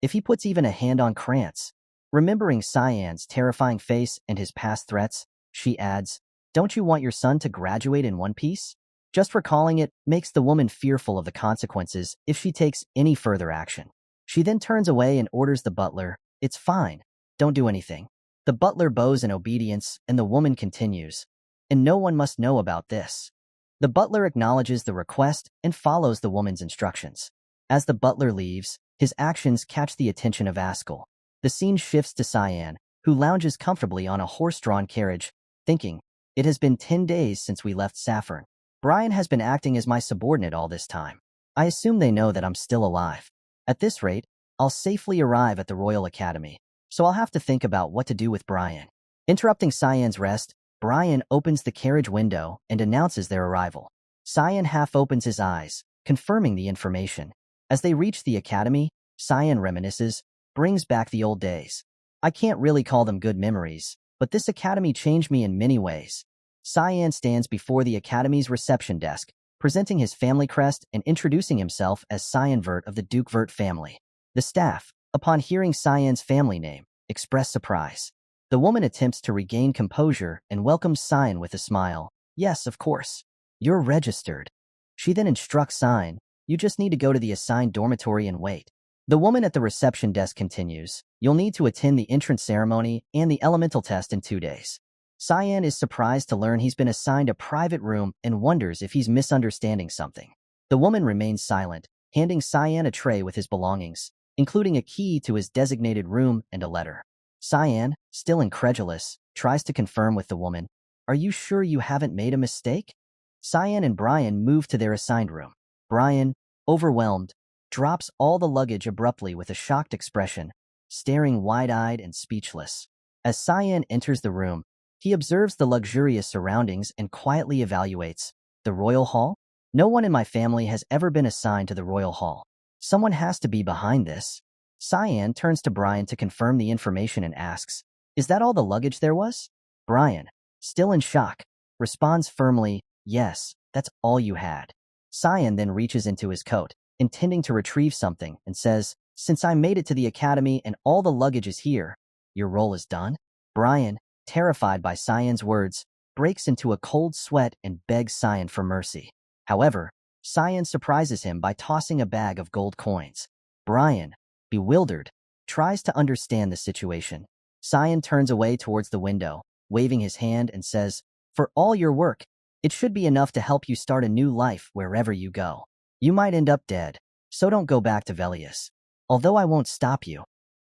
Speaker 1: If he puts even a hand on Krantz." Remembering Cyan's terrifying face and his past threats, she adds, "Don't you want your son to graduate in one piece?" Just recalling it makes the woman fearful of the consequences if she takes any further action. She then turns away and orders the butler, "It's fine. Don't do anything." The butler bows in obedience, and the woman continues, "And no one must know about this." The butler acknowledges the request and follows the woman's instructions. As the butler leaves, his actions catch the attention of Ascal. The scene shifts to Cyan, who lounges comfortably on a horse-drawn carriage, thinking, "It has been 10 days since we left Saffron. Brian has been acting as my subordinate all this time. I assume they know that I'm still alive. At this rate, I'll safely arrive at the Royal Academy, so I'll have to think about what to do with Brian." Interrupting Cyan's rest, Brian opens the carriage window and announces their arrival. Cyan half opens his eyes, confirming the information. As they reach the academy, Cyan reminisces, brings back the old days. "I can't really call them good memories, but this academy changed me in many ways." Cyan stands before the academy's reception desk, presenting his family crest and introducing himself as Cyan Vert of the Duke Vert family. The staff, upon hearing Cyan's family name, express surprise. The woman attempts to regain composure and welcomes Cyan with a smile. Yes, of course. You're registered. She then instructs Cyan, you just need to go to the assigned dormitory and wait. The woman at the reception desk continues, you'll need to attend the entrance ceremony and the elemental test in 2 days. Cyan is surprised to learn he's been assigned a private room and wonders if he's misunderstanding something. The woman remains silent, handing Cyan a tray with his belongings, including a key to his designated room and a letter. Cyan, still incredulous, tries to confirm with the woman, are you sure you haven't made a mistake? Cyan and Brian move to their assigned room. Brian, overwhelmed, drops all the luggage abruptly with a shocked expression, staring wide-eyed and speechless. As Cyan enters the room, he observes the luxurious surroundings and quietly evaluates. The Royal Hall? No one in my family has ever been assigned to the Royal Hall. Someone has to be behind this. Cyan turns to Brian to confirm the information and asks, is that all the luggage there was? Brian, still in shock, responds firmly, yes, that's all you had. Cyan then reaches into his coat, intending to retrieve something, and says, since I made it to the academy and all the luggage is here, your role is done? Brian, terrified by Cyan's words, breaks into a cold sweat and begs Cyan for mercy. However, Cyan surprises him by tossing a bag of gold coins. Brian, bewildered, tries to understand the situation. Cyan turns away towards the window, waving his hand and says, for all your work, it should be enough to help you start a new life wherever you go. You might end up dead, so don't go back to Velius. Although I won't stop you.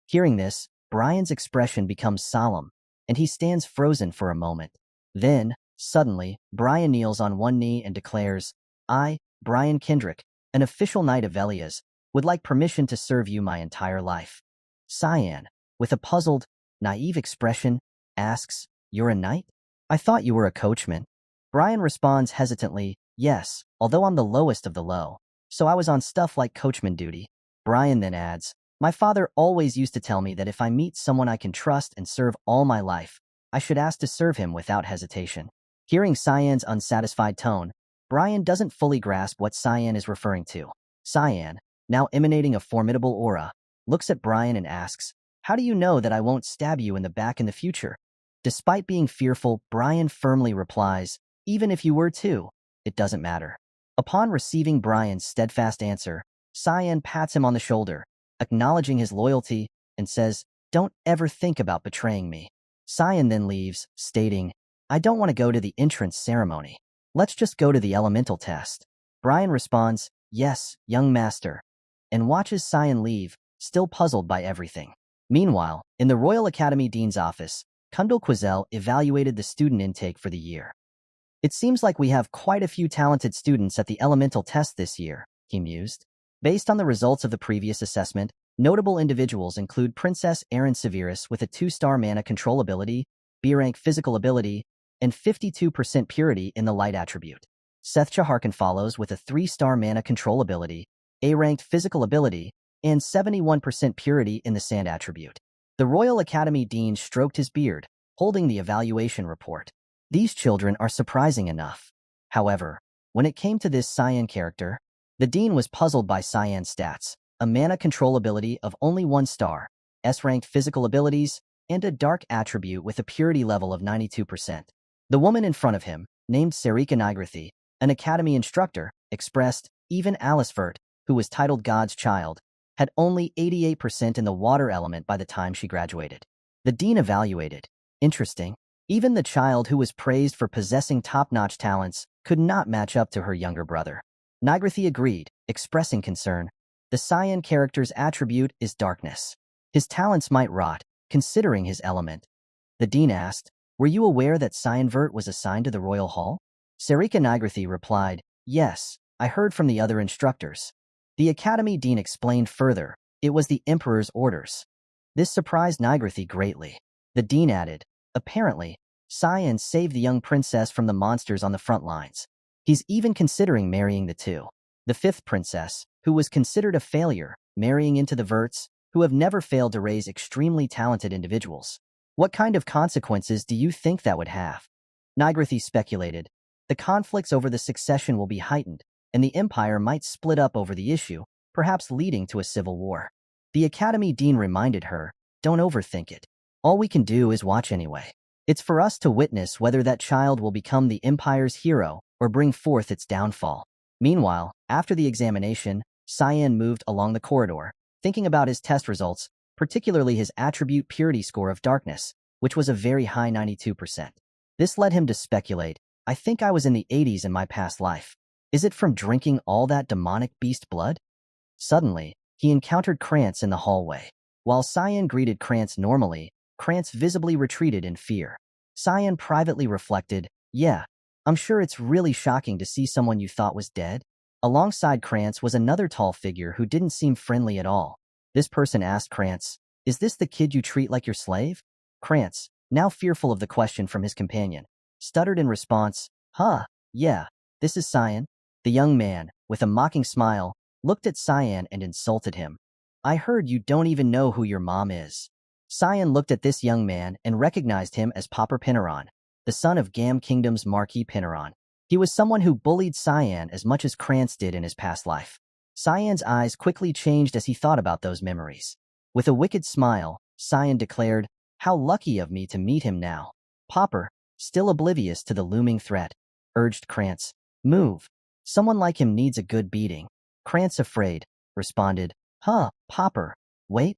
Speaker 1: Hearing this, Brian's expression becomes solemn, and he stands frozen for a moment. Then, suddenly, Brian kneels on one knee and declares, I, Brian Kendrick, an official knight of Velias, would like permission to serve you my entire life. Cyan, with a puzzled, naive expression, asks, you're a knight? I thought you were a coachman. Brian responds hesitantly, yes, although I'm the lowest of the low, so I was on stuff like coachman duty. Brian then adds, my father always used to tell me that if I meet someone I can trust and serve all my life, I should ask to serve him without hesitation. Hearing Cyan's unsatisfied tone, Brian doesn't fully grasp what Cyan is referring to. Cyan, now emanating a formidable aura, looks at Brian and asks, how do you know that I won't stab you in the back in the future? Despite being fearful, Brian firmly replies, even if you were to, it doesn't matter. Upon receiving Brian's steadfast answer, Cyan pats him on the shoulder, acknowledging his loyalty, and says, don't ever think about betraying me. Cyan then leaves, stating, I don't want to go to the entrance ceremony. Let's just go to the elemental test. Brian responds, yes, young master, and watches Cyan leave, still puzzled by everything. Meanwhile, in the Royal Academy Dean's office, Kundal Quazel evaluated the student intake for the year. It seems like we have quite a few talented students at the elemental test this year, he mused. Based on the results of the previous assessment, notable individuals include Princess Erin Severus with a 2-star mana control ability, B-rank physical ability, and 52% purity in the light attribute. Seth Chaharkin follows with a 3-star mana control ability, A-ranked physical ability, and 71% purity in the sand attribute. The Royal Academy Dean stroked his beard, holding the evaluation report. These children are surprising enough. However, when it came to this Cyan character, the Dean was puzzled by Cyan's stats, a mana control ability of only 1 star, S-ranked physical abilities, and a dark attribute with a purity level of 92%. The woman in front of him, named Sarika Nigrathi, an academy instructor, expressed, even Alice Vert, who was titled God's Child, had only 88% in the water element by the time she graduated. The Dean evaluated. Interesting. Even the child who was praised for possessing top-notch talents could not match up to her younger brother. Nigrathi agreed, expressing concern. The Cyan character's attribute is darkness. His talents might rot, considering his element. The Dean asked, were you aware that Cyan Vert was assigned to the Royal Hall? Sarika Nigrathi replied, yes, I heard from the other instructors. The Academy Dean explained further, it was the Emperor's orders. This surprised Nigrathi greatly. The Dean added, apparently, Cyan saved the young princess from the monsters on the front lines. He's even considering marrying the two. The 5th princess, who was considered a failure, marrying into the Verts, who have never failed to raise extremely talented individuals. What kind of consequences do you think that would have? Nigrathi speculated. The conflicts over the succession will be heightened, and the empire might split up over the issue, perhaps leading to a civil war. The Academy Dean reminded her, don't overthink it. All we can do is watch anyway. It's for us to witness whether that child will become the Empire's hero or bring forth its downfall. Meanwhile, after the examination, Cyan moved along the corridor, thinking about his test results, particularly his attribute purity score of darkness, which was a very high 92%. This led him to speculate, I think I was in the 80s in my past life. Is it from drinking all that demonic beast blood? Suddenly, he encountered Krantz in the hallway. While Cyan greeted Krantz normally, Krantz visibly retreated in fear. Cyan privately reflected, yeah, I'm sure it's really shocking to see someone you thought was dead. Alongside Krantz was another tall figure who didn't seem friendly at all. This person asked Krantz, is this the kid you treat like your slave? Krantz, now fearful of the question from his companion, stuttered in response, yeah, this is Cyan. The young man, with a mocking smile, looked at Cyan and insulted him. I heard you don't even know who your mom is. Cyan looked at this young man and recognized him as Popper Pinaron, the son of Gam Kingdom's Marquis Pinaron. He was someone who bullied Cyan as much as Krantz did in his past life. Cyan's eyes quickly changed as he thought about those memories. With a wicked smile, Cyan declared, how lucky of me to meet him now. Popper, still oblivious to the looming threat, urged Krantz, move. Someone like him needs a good beating. Krantz, afraid, responded, Popper. Wait.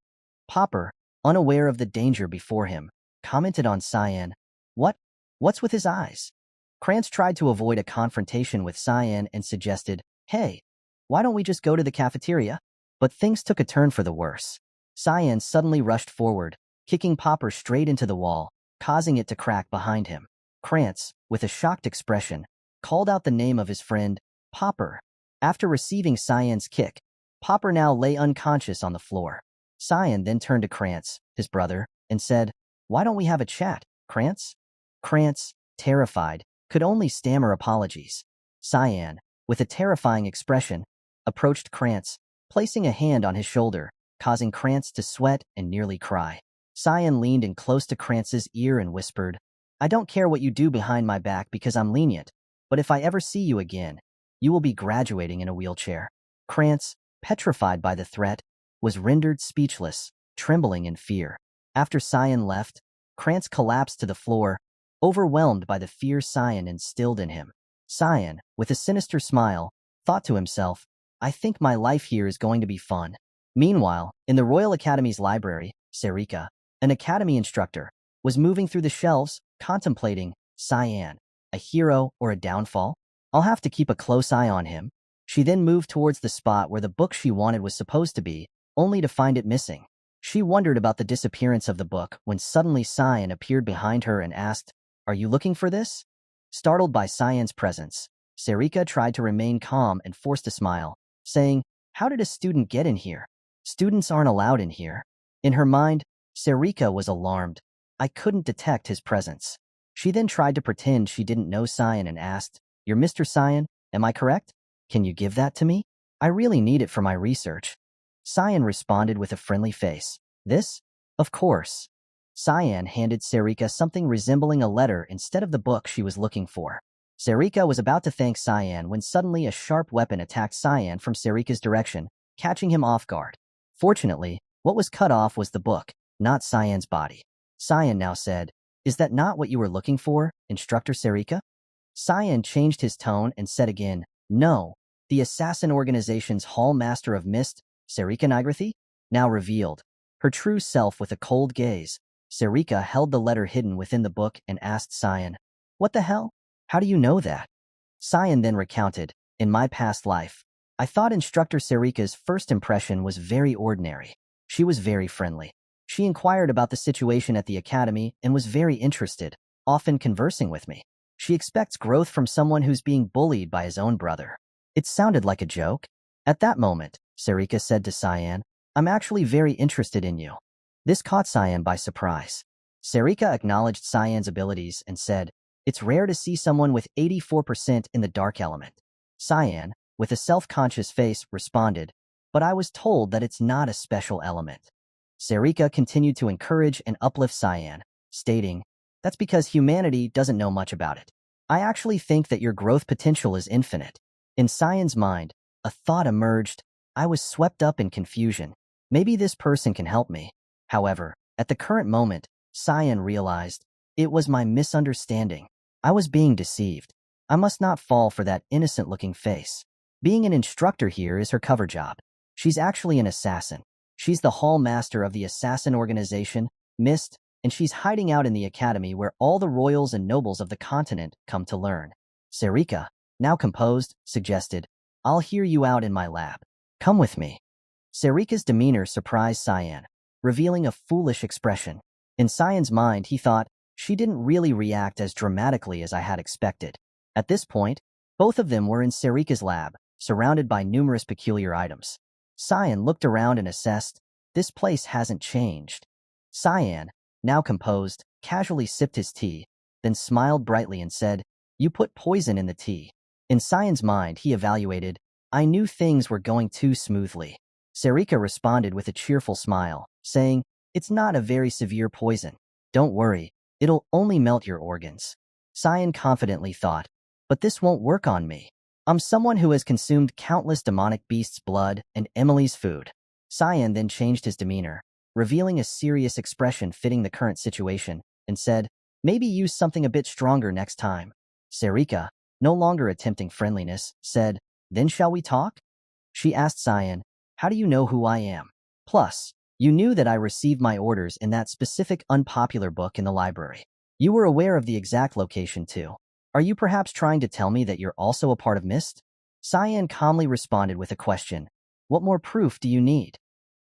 Speaker 1: Popper, unaware of the danger before him, commented on Cyan. What's with his eyes? Krantz tried to avoid a confrontation with Cyan and suggested, hey, why don't we just go to the cafeteria? But things took a turn for the worse. Cyan suddenly rushed forward, kicking Popper straight into the wall, causing it to crack behind him. Krantz, with a shocked expression, called out the name of his friend, Popper. After receiving Cyan's kick, Popper now lay unconscious on the floor. Cyan then turned to Krantz, his brother, and said, why don't we have a chat, Krantz? Krantz, terrified, could only stammer apologies. Cyan, with a terrifying expression, approached Krantz, placing a hand on his shoulder, causing Krantz to sweat and nearly cry. Cyan leaned in close to Krantz's ear and whispered, I don't care what you do behind my back because I'm lenient, but if I ever see you again, you will be graduating in a wheelchair. Krantz, petrified by the threat, was rendered speechless, trembling in fear. After Cyan left, Krantz collapsed to the floor, overwhelmed by the fear Cyan instilled in him. Cyan, with a sinister smile, thought to himself, I think my life here is going to be fun. Meanwhile, in the Royal Academy's library, Serika, an academy instructor, was moving through the shelves, contemplating, Cyan, a hero or a downfall? I'll have to keep a close eye on him. She then moved towards the spot where the book she wanted was supposed to be, only to find it missing. She wondered about the disappearance of the book when suddenly Cyan appeared behind her and asked, Are you looking for this? Startled by Cyan's presence, Serika tried to remain calm and forced a smile, saying, How did a student get in here? Students aren't allowed in here. In her mind, Serika was alarmed. I couldn't detect his presence. She then tried to pretend she didn't know Cyan and asked, You're Mr. Cyan, am I correct? Can you give that to me? I really need it for my research. Cyan responded with a friendly face. This? Of course. Cyan handed Serika something resembling a letter instead of the book she was looking for. Serika was about to thank Cyan when suddenly a sharp weapon attacked Cyan from Serika's direction, catching him off guard. Fortunately, what was cut off was the book, not Cyan's body. Cyan now said, Is that not what you were looking for, Instructor Serika? Cyan changed his tone and said again, No, the assassin organization's Hall Master of Mist, Serika Nigrathi, now revealed. Her true self with a cold gaze, Serika held the letter hidden within the book and asked Cyan, What the hell? How do you know that? Cyan then recounted, In my past life, I thought Instructor Serika's first impression was very ordinary. She was very friendly. She inquired about the situation at the academy and was very interested, often conversing with me. She expects growth from someone who's being bullied by his own brother. It sounded like a joke. At that moment, Serika said to Cyan, I'm actually very interested in you. This caught Cyan by surprise. Serika acknowledged Cyan's abilities and said, It's rare to see someone with 84% in the dark element. Cyan, with a self-conscious face, responded, But I was told that it's not a special element. Serika continued to encourage and uplift Cyan, stating, That's because humanity doesn't know much about it. I actually think that your growth potential is infinite. In Cyan's mind, a thought emerged. I was swept up in confusion. Maybe this person can help me. However, at the current moment, Cyan realized. It was my misunderstanding. I was being deceived. I must not fall for that innocent-looking face. Being an instructor here is her cover job. She's actually an assassin. She's the hall master of the assassin organization, Mist, and she's hiding out in the academy where all the royals and nobles of the continent come to learn. Serika, now composed, suggested, I'll hear you out in my lab. Come with me. Serika's demeanor surprised Cyan, revealing a foolish expression. In Cyan's mind, he thought, she didn't really react as dramatically as I had expected. At this point, both of them were in Serika's lab, surrounded by numerous peculiar items. Cyan looked around and assessed, this place hasn't changed. Cyan, now composed, casually sipped his tea, then smiled brightly and said, you put poison in the tea. In Cyan's mind, he evaluated, I knew things were going too smoothly. Serika responded with a cheerful smile, saying, it's not a very severe poison. Don't worry, it'll only melt your organs. Cyan confidently thought, but this won't work on me. I'm someone who has consumed countless demonic beasts' blood and Emily's food. Cyan then changed his demeanor, revealing a serious expression fitting the current situation, and said, maybe use something a bit stronger next time. Serika, no longer attempting friendliness, said, then shall we talk? She asked Cyan, how do you know who I am? Plus, you knew that I received my orders in that specific unpopular book in the library. You were aware of the exact location too. Are you perhaps trying to tell me that you're also a part of Mist? Cyan calmly responded with a question. What more proof do you need?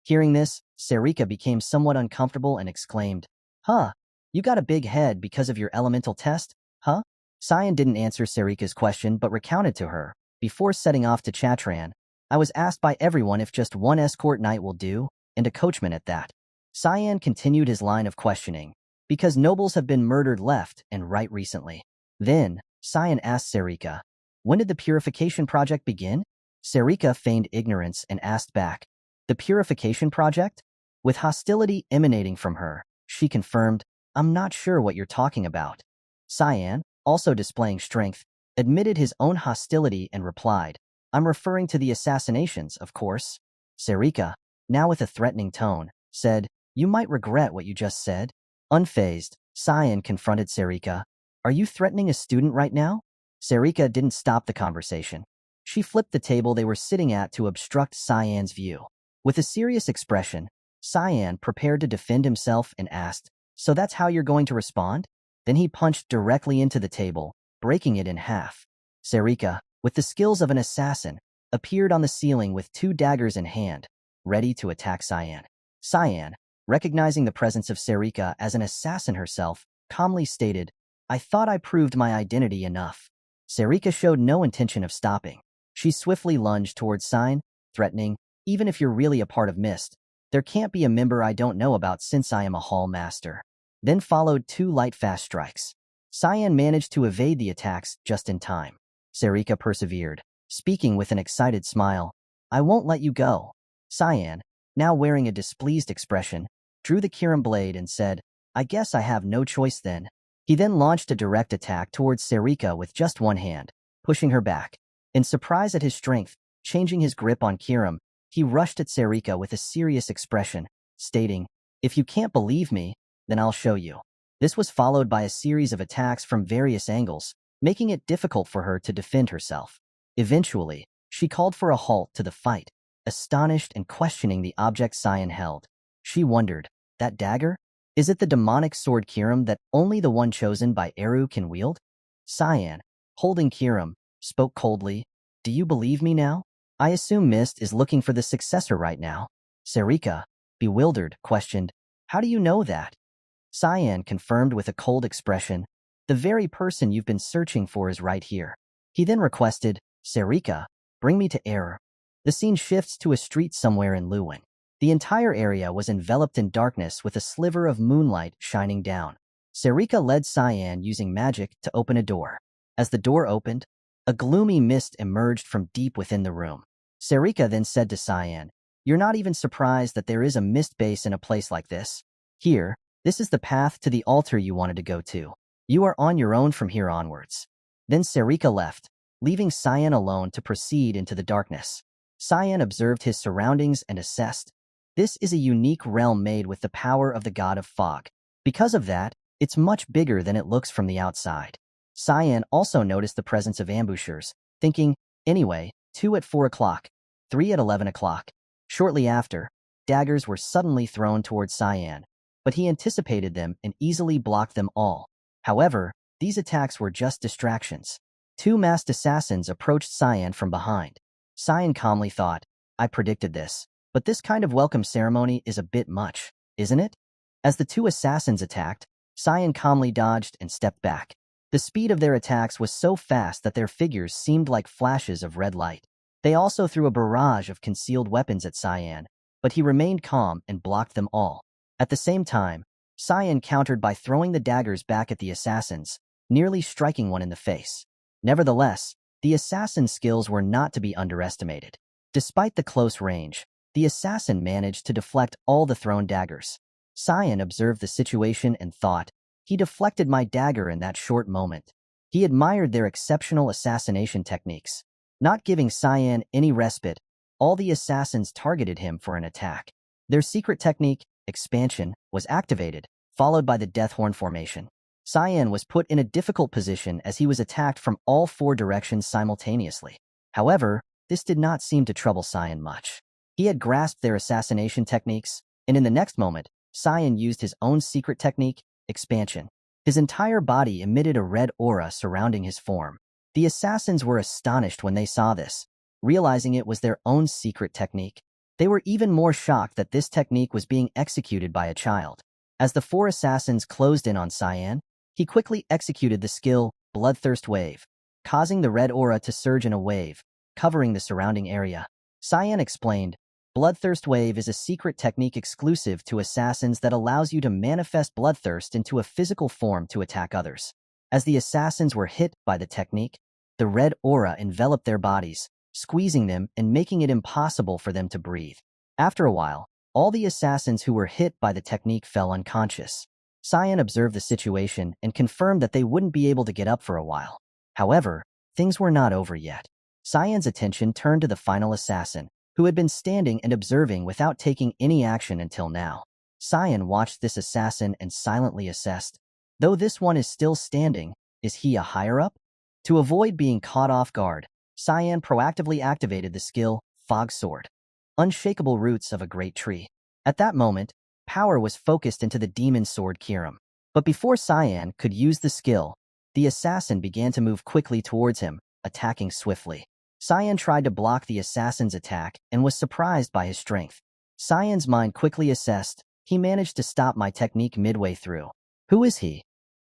Speaker 1: Hearing this, Serika became somewhat uncomfortable and exclaimed, huh? You got a big head because of your elemental test, huh? Cyan didn't answer Serika's question but recounted to her. Before setting off to Chatran, I was asked by everyone if just one escort knight will do, and a coachman at that. Cyan continued his line of questioning, because nobles have been murdered left and right recently. Then, Cyan asked Serika, when did the Purification Project begin? Serika feigned ignorance and asked back, the Purification Project? With hostility emanating from her, she confirmed, I'm not sure what you're talking about. Cyan, also displaying strength, admitted his own hostility and replied, I'm referring to the assassinations, of course. Serika, now with a threatening tone, said, you might regret what you just said. Unfazed, Cyan confronted Serika. Are you threatening a student right now? Serika didn't stop the conversation. She flipped the table they were sitting at to obstruct Cyan's view. With a serious expression, Cyan prepared to defend himself and asked, so that's how you're going to respond? Then he punched directly into the table, breaking it in half. Serika, with the skills of an assassin, appeared on the ceiling with 2 daggers in hand, ready to attack Cyan. Cyan, recognizing the presence of Serika as an assassin herself, calmly stated, I thought I proved my identity enough. Serika showed no intention of stopping. She swiftly lunged towards Cyan, threatening, even if you're really a part of Mist, there can't be a member I don't know about since I am a hall master. Then followed 2 light fast strikes. Cyan managed to evade the attacks just in time. Serika persevered, speaking with an excited smile. I won't let you go. Cyan, now wearing a displeased expression, drew the Kirim blade and said, I guess I have no choice then. He then launched a direct attack towards Serika with just one hand, pushing her back. In surprise at his strength, changing his grip on Kirim, he rushed at Serika with a serious expression, stating, if you can't believe me, then I'll show you. This was followed by a series of attacks from various angles, making it difficult for her to defend herself. Eventually, she called for a halt to the fight, astonished and questioning the object Cyan held. She wondered, that dagger? Is it the demonic sword Kirim that only the one chosen by Eru can wield? Cyan, holding Kirim, spoke coldly, do you believe me now? I assume Mist is looking for the successor right now. Serika, bewildered, questioned, how do you know that? Cyan confirmed with a cold expression, the very person you've been searching for is right here. He then requested, Serika, bring me to Eru. The scene shifts to a street somewhere in Luwin. The entire area was enveloped in darkness with a sliver of moonlight shining down. Serika led Cyan using magic to open a door. As the door opened, a gloomy mist emerged from deep within the room. Serika then said to Cyan, you're not even surprised that there is a mist base in a place like this? Here, this is the path to the altar you wanted to go to. You are on your own from here onwards. Then Serika left, leaving Cyan alone to proceed into the darkness. Cyan observed his surroundings and assessed, this is a unique realm made with the power of the god of fog. Because of that, it's much bigger than it looks from the outside. Cyan also noticed the presence of ambushers, thinking, anyway, 2 at 4 o'clock, 3 at 11 o'clock. Shortly after, daggers were suddenly thrown towards Cyan, but he anticipated them and easily blocked them all. However, these attacks were just distractions. 2 masked assassins approached Cyan from behind. Cyan calmly thought, I predicted this, but this kind of welcome ceremony is a bit much, isn't it? As the 2 assassins attacked, Cyan calmly dodged and stepped back. The speed of their attacks was so fast that their figures seemed like flashes of red light. They also threw a barrage of concealed weapons at Cyan, but he remained calm and blocked them all. At the same time, Cyan countered by throwing the daggers back at the assassins, nearly striking one in the face. Nevertheless, the assassin's skills were not to be underestimated. Despite the close range, the assassin managed to deflect all the thrown daggers. Cyan observed the situation and thought, he deflected my dagger in that short moment. He admired their exceptional assassination techniques. Not giving Cyan any respite, all the assassins targeted him for an attack. Their secret technique, expansion, was activated, followed by the Death Horn formation. Cyan was put in a difficult position as he was attacked from all 4 directions simultaneously. However, this did not seem to trouble Cyan much. He had grasped their assassination techniques, and in the next moment, Cyan used his own secret technique, expansion. His entire body emitted a red aura surrounding his form. The assassins were astonished when they saw this, realizing it was their own secret technique. They were even more shocked that this technique was being executed by a child. As the 4 assassins closed in on Cyan, he quickly executed the skill, Bloodthirst Wave, causing the red aura to surge in a wave, covering the surrounding area. Cyan explained, Bloodthirst Wave is a secret technique exclusive to assassins that allows you to manifest bloodthirst into a physical form to attack others. As the assassins were hit by the technique, the red aura enveloped their bodies, squeezing them and making it impossible for them to breathe. After a while, all the assassins who were hit by the technique fell unconscious. Cyan observed the situation and confirmed that they wouldn't be able to get up for a while. However, things were not over yet. Cyan's attention turned to the final assassin, who had been standing and observing without taking any action until now. Cyan watched this assassin and silently assessed, though this one is still standing, is he a higher-up? To avoid being caught off guard, Cyan proactively activated the skill, Fog Sword. Unshakable roots of a great tree. At that moment, power was focused into the demon sword Kirim. But before Cyan could use the skill, the assassin began to move quickly towards him, attacking swiftly. Cyan tried to block the assassin's attack and was surprised by his strength. Cyan's mind quickly assessed, he managed to stop my technique midway through. Who is he?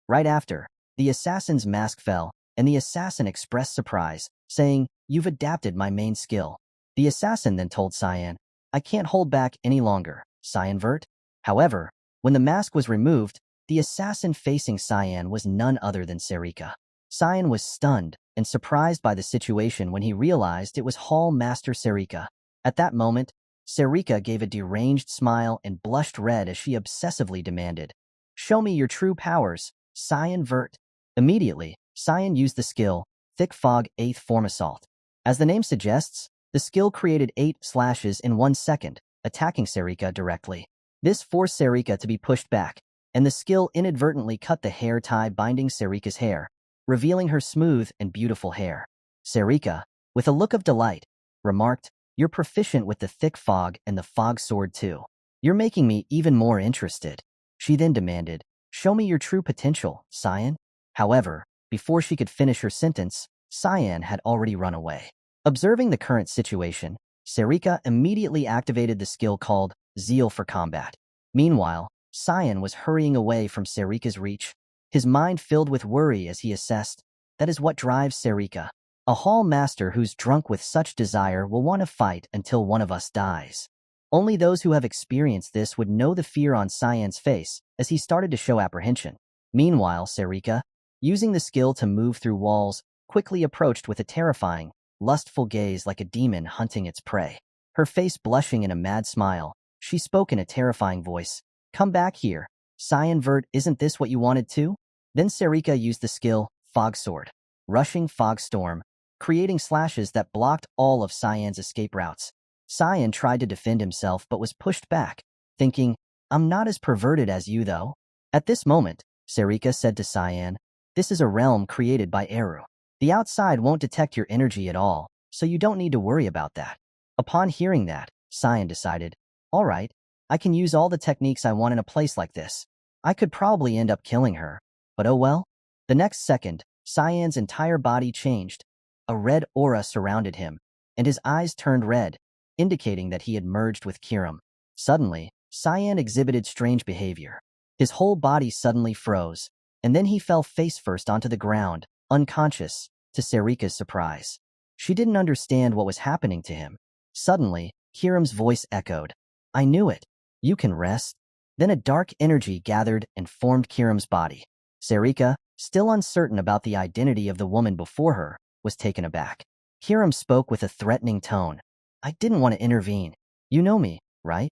Speaker 1: Right after, the assassin's mask fell, and the assassin expressed surprise, saying, You've adapted my main skill. The assassin then told Cyan, I can't hold back any longer, Cyanvert. However, when the mask was removed, the assassin facing Cyan was none other than Serika. Cyan was stunned and surprised by the situation when he realized it was Hall Master Serika. At that moment, Serika gave a deranged smile and blushed red as she obsessively demanded, Show me your true powers, Cyanvert. Immediately, Cyan used the skill, Thick Fog 8th Form Assault. As the name suggests, the skill created 8 slashes in 1 second, attacking Serika directly. This forced Serika to be pushed back, and the skill inadvertently cut the hair tie binding Serika's hair, revealing her smooth and beautiful hair. Serika, with a look of delight, remarked, You're proficient with the thick fog and the fog sword too. You're making me even more interested. She then demanded, Show me your true potential, Cyan. However, before she could finish her sentence, Cyan had already run away. Observing the current situation, Serika immediately activated the skill called Zeal for Combat. Meanwhile, Cyan was hurrying away from Serika's reach, his mind filled with worry as he assessed, that is what drives Serika. A hall master who's drunk with such desire will want to fight until one of us dies. Only those who have experienced this would know the fear on Cyan's face as he started to show apprehension. Meanwhile, Serika, using the skill to move through walls, quickly approached with a terrifying, lustful gaze like a demon hunting its prey. Her face blushing in a mad smile, she spoke in a terrifying voice, Come back here, Cyanvert, isn't this what you wanted too? Then Serika used the skill, Fog Sword, rushing fog storm, creating slashes that blocked all of Cyan's escape routes. Cyan tried to defend himself but was pushed back, thinking, I'm not as perverted as you though. At this moment, Serika said to Cyan, "This is a realm created by Eru. The outside won't detect your energy at all, so you don't need to worry about that." Upon hearing that, Cyan decided, "All right, I can use all the techniques I want in a place like this. I could probably end up killing her, but oh well." The next second, Cyan's entire body changed. A red aura surrounded him, and his eyes turned red, indicating that he had merged with Kirim. Suddenly, Cyan exhibited strange behavior. His whole body suddenly froze, and then he fell face-first onto the ground, unconscious, to Serika's surprise. She didn't understand what was happening to him. Suddenly, Kirim's voice echoed, "I knew it. You can rest." Then a dark energy gathered and formed Kirim's body. Serika, still uncertain about the identity of the woman before her, was taken aback. Kirim spoke with a threatening tone. "I didn't want to intervene. You know me, right?"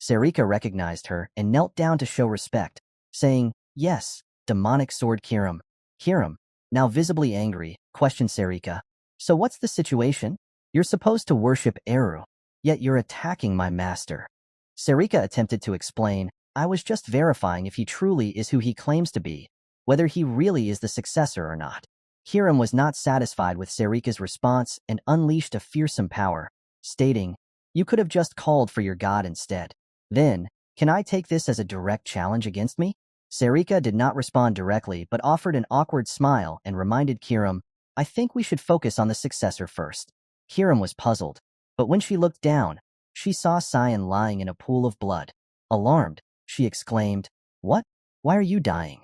Speaker 1: Serika recognized her and knelt down to show respect, saying, "Yes, demonic sword Kirim." Kirim, now visibly angry, questioned Serika, "So what's the situation? You're supposed to worship Eru, yet you're attacking my master." Serika attempted to explain, "I was just verifying if he truly is who he claims to be, whether he really is the successor or not." Kirim was not satisfied with Serika's response and unleashed a fearsome power, stating, "You could have just called for your god instead. Then, can I take this as a direct challenge against me?" Serika did not respond directly but offered an awkward smile and reminded Kirim, "I think we should focus on the successor first." Kirim was puzzled, but when she looked down, she saw Cyan lying in a pool of blood. Alarmed, she exclaimed, "What? Why are you dying?"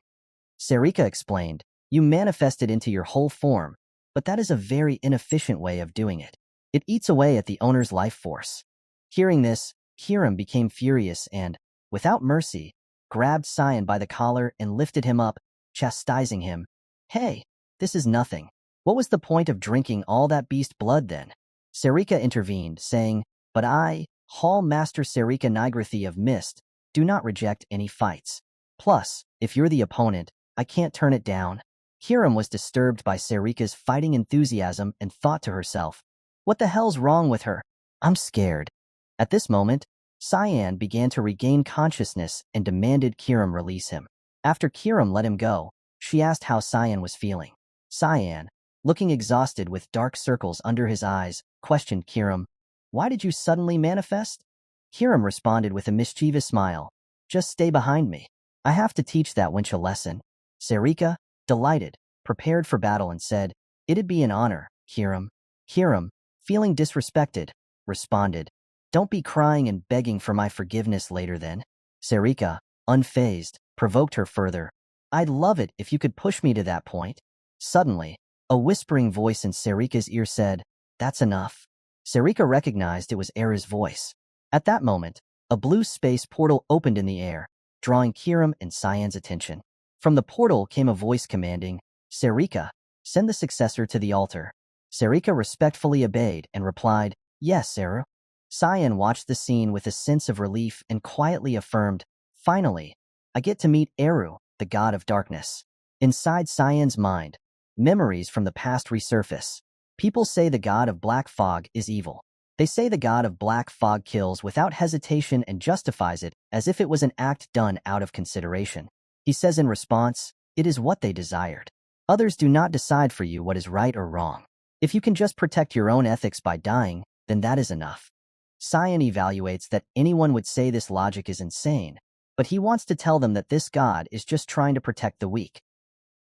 Speaker 1: Serika explained, "You manifested into your whole form, but that is a very inefficient way of doing it. It eats away at the owner's life force." Hearing this, Kirim became furious and, without mercy, grabbed Cyan by the collar and lifted him up, chastising him. "Hey, this is nothing. What was the point of drinking all that beast blood then?" Serika intervened, saying, "But I, Hall Master Serika Nigrathi of Mist, do not reject any fights. Plus, if you're the opponent, I can't turn it down." Kirim was disturbed by Serika's fighting enthusiasm and thought to herself, "What the hell's wrong with her? I'm scared." At this moment, Cyan began to regain consciousness and demanded Kirim release him. After Kirim let him go, she asked how Cyan was feeling. Cyan, looking exhausted with dark circles under his eyes, questioned Kirim, "Why did you suddenly manifest?" Kirim responded with a mischievous smile, "Just stay behind me. I have to teach that wench a lesson." Serika, delighted, prepared for battle and said, "It'd be an honor, Kirim." Kirim, feeling disrespected, responded, "Don't be crying and begging for my forgiveness later then." Serika, unfazed, provoked her further, "I'd love it if you could push me to that point." Suddenly, a whispering voice in Serika's ear said, "That's enough." Serika recognized it was Era's voice. At that moment, a blue space portal opened in the air, drawing Kirim and Cyan's attention. From the portal came a voice commanding, "Serika, send the successor to the altar." Serika respectfully obeyed and replied, "Yes, Eru." Cyan watched the scene with a sense of relief and quietly affirmed, "Finally, I get to meet Eru, the god of darkness." Inside Cyan's mind, memories from the past resurface. People say the god of black fog is evil. They say the god of black fog kills without hesitation and justifies it as if it was an act done out of consideration. He says in response, "It is what they desired. Others do not decide for you what is right or wrong. If you can just protect your own ethics by dying, then that is enough." Cyan evaluates that anyone would say this logic is insane, but he wants to tell them that this god is just trying to protect the weak.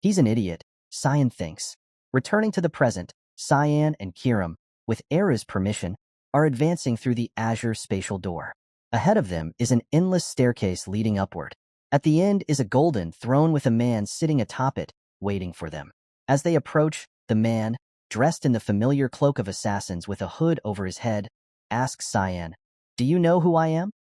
Speaker 1: He's an idiot, Cyan thinks. Returning to the present, Cyan and Kirim, with Era's permission, are advancing through the azure spatial door. Ahead of them is an endless staircase leading upward. At the end is a golden throne with a man sitting atop it, waiting for them. As they approach, the man, dressed in the familiar cloak of assassins with a hood over his head, asks Cyan, "Do you know who I am?"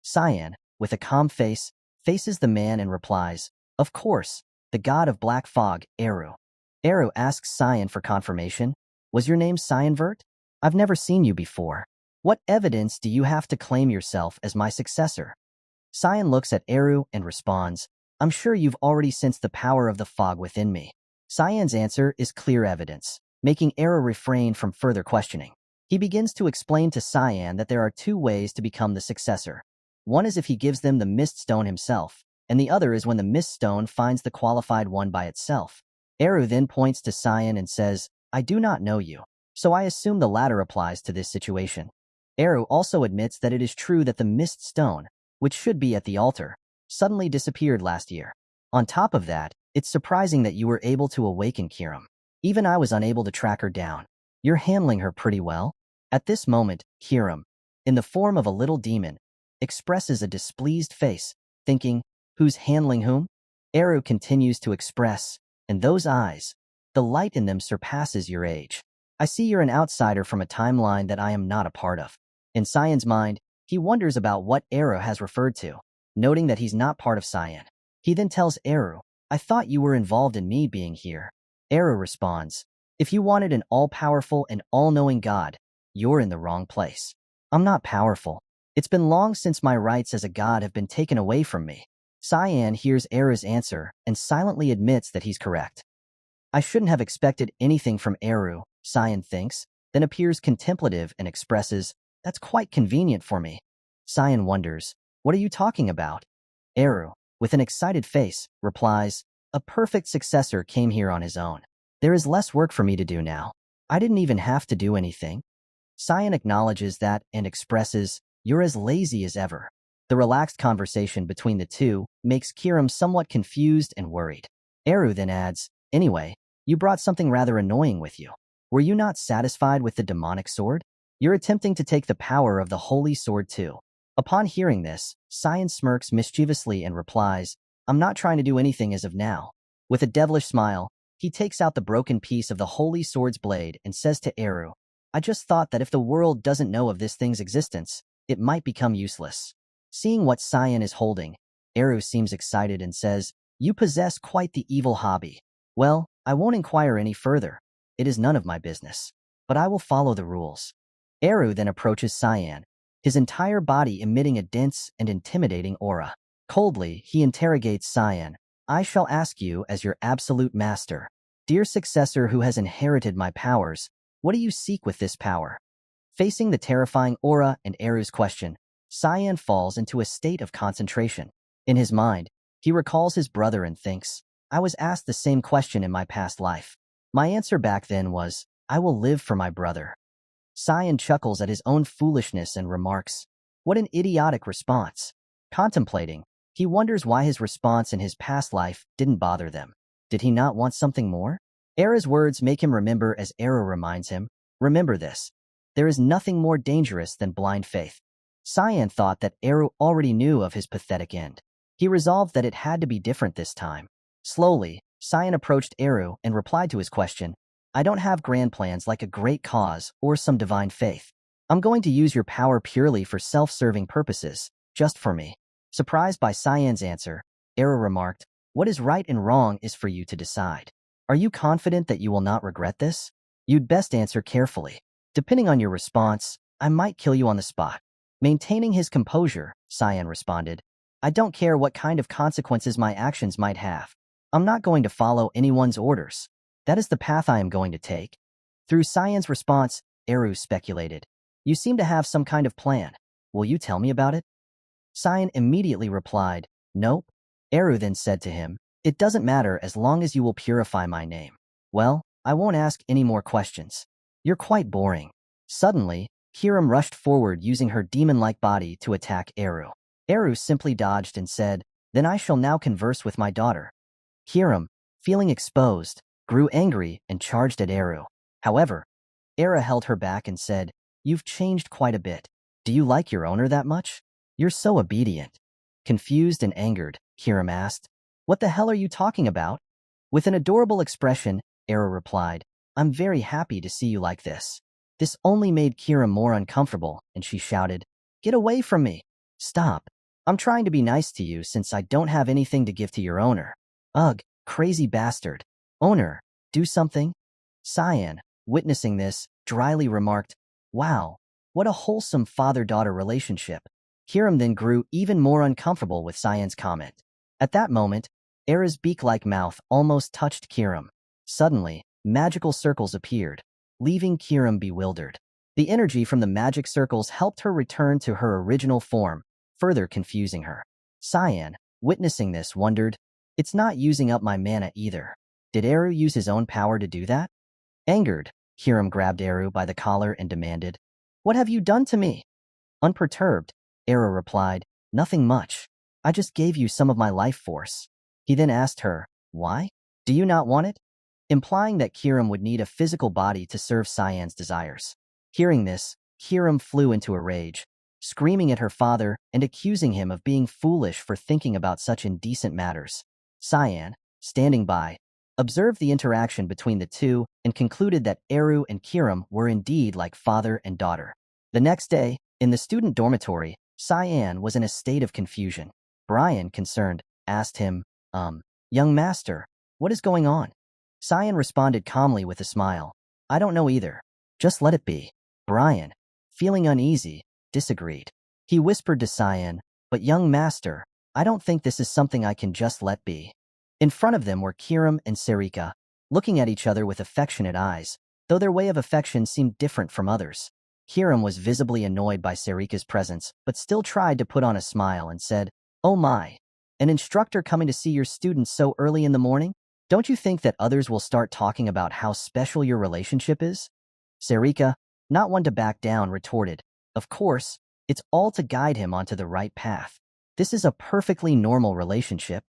Speaker 1: Cyan, with a calm face, faces the man and replies, "Of course, the god of black fog, Eru." Eru asks Cyan for confirmation, "Was your name Cyanvert? I've never seen you before. What evidence do you have to claim yourself as my successor?" Cyan looks at Eru and responds, "I'm sure you've already sensed the power of the fog within me." Cyan's answer is clear evidence, making Eru refrain from further questioning. He begins to explain to Cyan that there are two ways to become the successor. One is if he gives them the mist stone himself, and the other is when the mist stone finds the qualified one by itself. Eru then points to Cyan and says, I do not know you, so I assume the latter applies to this situation. Eru also admits that it is true that the mist stone, which should be at the altar, suddenly disappeared last year. On top of that, it's surprising that you were able to awaken Kiram. Even I was unable to track her down. You're handling her pretty well. At this moment, Kiram, in the form of a little demon, expresses a displeased face, thinking, who's handling whom? Eru continues to express, and those eyes, the light in them surpasses your age. I see you're an outsider from a timeline that I am not a part of. In Cyan's mind, he wonders about what Eru has referred to, noting that he's not part of Cyan. He then tells Eru, I thought you were involved in me being here. Eru responds, if you wanted an all-powerful and all-knowing god, you're in the wrong place. I'm not powerful. It's been long since my rights as a god have been taken away from me. Cyan hears Eru's answer and silently admits that he's correct. I shouldn't have expected anything from Eru, Cyan thinks, then appears contemplative and expresses, that's quite convenient for me. Cyan wonders, what are you talking about? Eru, with an excited face, replies, a perfect successor came here on his own. There is less work for me to do now. I didn't even have to do anything. Cyan acknowledges that and expresses, you're as lazy as ever. The relaxed conversation between the two makes Kiram somewhat confused and worried. Eru then adds, anyway, you brought something rather annoying with you. Were you not satisfied with the demonic sword? You're attempting to take the power of the holy sword too. Upon hearing this, Cyan smirks mischievously and replies, I'm not trying to do anything as of now. With a devilish smile, he takes out the broken piece of the holy sword's blade and says to Eru, I just thought that if the world doesn't know of this thing's existence, it might become useless. Seeing what Cyan is holding, Eru seems excited and says, you possess quite the evil hobby. Well, I won't inquire any further. It is none of my business. But I will follow the rules. Eru then approaches Cyan, his entire body emitting a dense and intimidating aura. Coldly, he interrogates Cyan. I shall ask you as your absolute master. Dear successor who has inherited my powers, what do you seek with this power? Facing the terrifying aura and Eru's question, Cyan falls into a state of concentration. In his mind, he recalls his brother and thinks, I was asked the same question in my past life. My answer back then was, I will live for my brother. Cyan chuckles at his own foolishness and remarks, what an idiotic response. Contemplating, he wonders why his response in his past life didn't bother them. Did he not want something more? Era's words make him remember as Era reminds him, remember this. There is nothing more dangerous than blind faith. Cyan thought that Eru already knew of his pathetic end. He resolved that it had to be different this time. Slowly, Cyan approached Eru and replied to his question, I don't have grand plans like a great cause or some divine faith. I'm going to use your power purely for self-serving purposes, just for me. Surprised by Cyan's answer, Eru remarked, what is right and wrong is for you to decide. Are you confident that you will not regret this? You'd best answer carefully. Depending on your response, I might kill you on the spot. Maintaining his composure, Cyan responded, I don't care what kind of consequences my actions might have. I'm not going to follow anyone's orders. That is the path I am going to take. Through Cyan's response, Eru speculated, you seem to have some kind of plan. Will you tell me about it? Cyan immediately replied, nope. Eru then said to him, it doesn't matter as long as you will purify my name. Well, I won't ask any more questions. You're quite boring. Suddenly, Kiram rushed forward using her demon-like body to attack Eru. Eru simply dodged and said, then I shall now converse with my daughter. Kiram, feeling exposed, grew angry and charged at Eru. However, Era held her back and said, you've changed quite a bit. Do you like your owner that much? You're so obedient. Confused and angered, Kiram asked, what the hell are you talking about? With an adorable expression, Era replied, I'm very happy to see you like this. This only made Kiram more uncomfortable, and she shouted, get away from me. Stop. I'm trying to be nice to you since I don't have anything to give to your owner. Ugh, crazy bastard. Owner, do something? Cyan, witnessing this, dryly remarked, wow, what a wholesome father-daughter relationship. Kiram then grew even more uncomfortable with Cyan's comment. At that moment, Era's beak-like mouth almost touched Kiram. Suddenly, magical circles appeared, leaving Kiram bewildered. The energy from the magic circles helped her return to her original form, further confusing her. Cyan, witnessing this, wondered, "It's not using up my mana either. Did Eru use his own power to do that?" Angered, Kirim grabbed Eru by the collar and demanded, "What have you done to me?" Unperturbed, Eru replied, "Nothing much. I just gave you some of my life force." He then asked her, "Why? Do you not want it?" Implying that Kirim would need a physical body to serve Cyan's desires. Hearing this, Kirim flew into a rage, screaming at her father and accusing him of being foolish for thinking about such indecent matters. Cyan, standing by, observed the interaction between the two and concluded that Eru and Kirim were indeed like father and daughter. The next day, in the student dormitory, Cyan was in a state of confusion. Brian, concerned, asked him, "Young master, what is going on?" Cyan responded calmly with a smile, "I don't know either. Just let it be." Brian, feeling uneasy, disagreed. He whispered to Cyan, "But young master, I don't think this is something I can just let be." In front of them were Kirim and Serika, looking at each other with affectionate eyes, though their way of affection seemed different from others. Kirim was visibly annoyed by Serika's presence, but still tried to put on a smile and said, "Oh my, an instructor coming to see your students so early in the morning? Don't you think that others will start talking about how special your relationship is?" Serika, not one to back down, retorted, "Of course, it's all to guide him onto the right path. This is a perfectly normal relationship."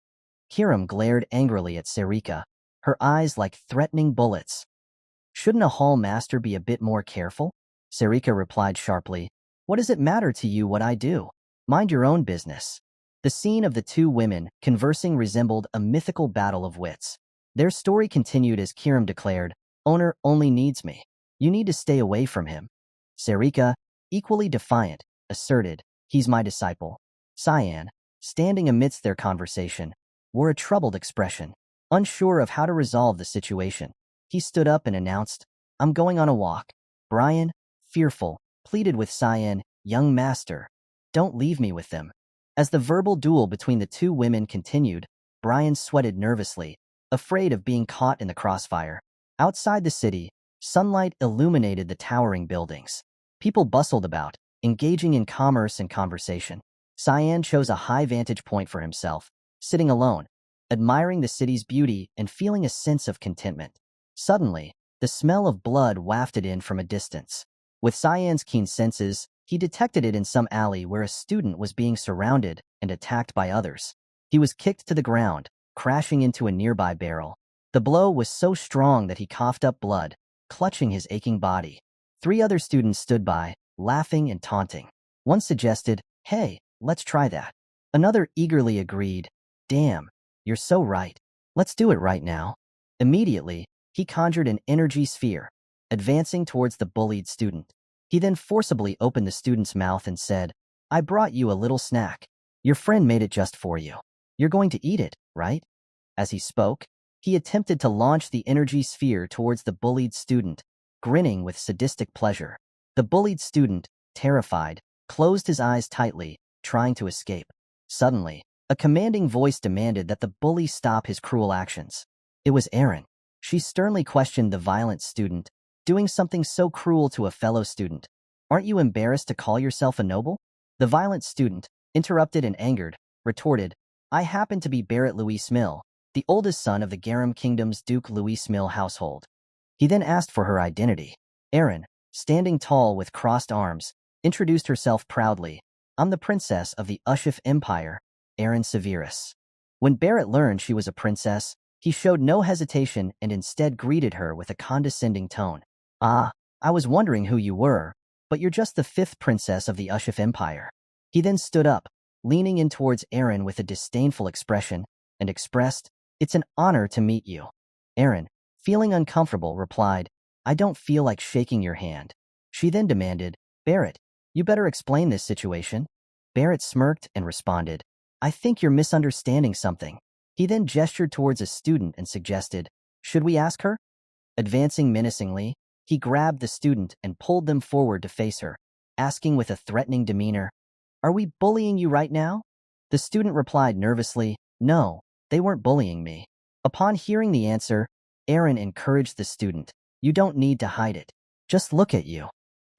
Speaker 1: Kirim glared angrily at Serika, her eyes like threatening bullets. "Shouldn't a hall master be a bit more careful?" Serika replied sharply, "What does it matter to you what I do? Mind your own business." The scene of the two women conversing resembled a mythical battle of wits. Their story continued as Kirim declared, "Owner only needs me. You need to stay away from him." Serika, equally defiant, asserted, "He's my disciple." Cyan, standing amidst their conversation, wore a troubled expression, unsure of how to resolve the situation. He stood up and announced, "I'm going on a walk." Brian, fearful, pleaded with Cyan, "Young master, don't leave me with them." As the verbal duel between the two women continued, Brian sweated nervously, afraid of being caught in the crossfire. Outside the city, sunlight illuminated the towering buildings. People bustled about, engaging in commerce and conversation. Cyan chose a high vantage point for himself, sitting alone, admiring the city's beauty and feeling a sense of contentment. Suddenly, the smell of blood wafted in from a distance. With Cyan's keen senses, he detected it in some alley where a student was being surrounded and attacked by others. He was kicked to the ground, crashing into a nearby barrel. The blow was so strong that he coughed up blood, clutching his aching body. 3 other students stood by, laughing and taunting. One suggested, "Hey, let's try that." Another eagerly agreed, "Damn, you're so right. Let's do it right now." Immediately, he conjured an energy sphere, advancing towards the bullied student. He then forcibly opened the student's mouth and said, "I brought you a little snack. Your friend made it just for you. You're going to eat it, right?" As he spoke, he attempted to launch the energy sphere towards the bullied student, grinning with sadistic pleasure. The bullied student, terrified, closed his eyes tightly, trying to escape. Suddenly, a commanding voice demanded that the bully stop his cruel actions. It was Erin. She sternly questioned the violent student, doing something so cruel to a fellow student. "Aren't you embarrassed to call yourself a noble?" The violent student, interrupted and angered, retorted, "I happen to be Barrett Louis Smil, the oldest son of the Garum Kingdom's Duke Louis Smil household." He then asked for her identity. Erin, standing tall with crossed arms, introduced herself proudly. "I'm the princess of the Ushif Empire, Erin Severus." When Barrett learned she was a princess, he showed no hesitation and instead greeted her with a condescending tone. "Ah, I was wondering who you were, but you're just the 5th princess of the Ushif Empire." He then stood up, leaning in towards Erin with a disdainful expression, and expressed, "It's an honor to meet you." Erin, feeling uncomfortable, replied, "I don't feel like shaking your hand." She then demanded, "Barrett, you better explain this situation." Barrett smirked and responded, "I think you're misunderstanding something." He then gestured towards a student and suggested, "Should we ask her?" Advancing menacingly, he grabbed the student and pulled them forward to face her, asking with a threatening demeanor, "Are we bullying you right now?" The student replied nervously, "No, they weren't bullying me." Upon hearing the answer, Erin encouraged the student, "You don't need to hide it. Just look at you."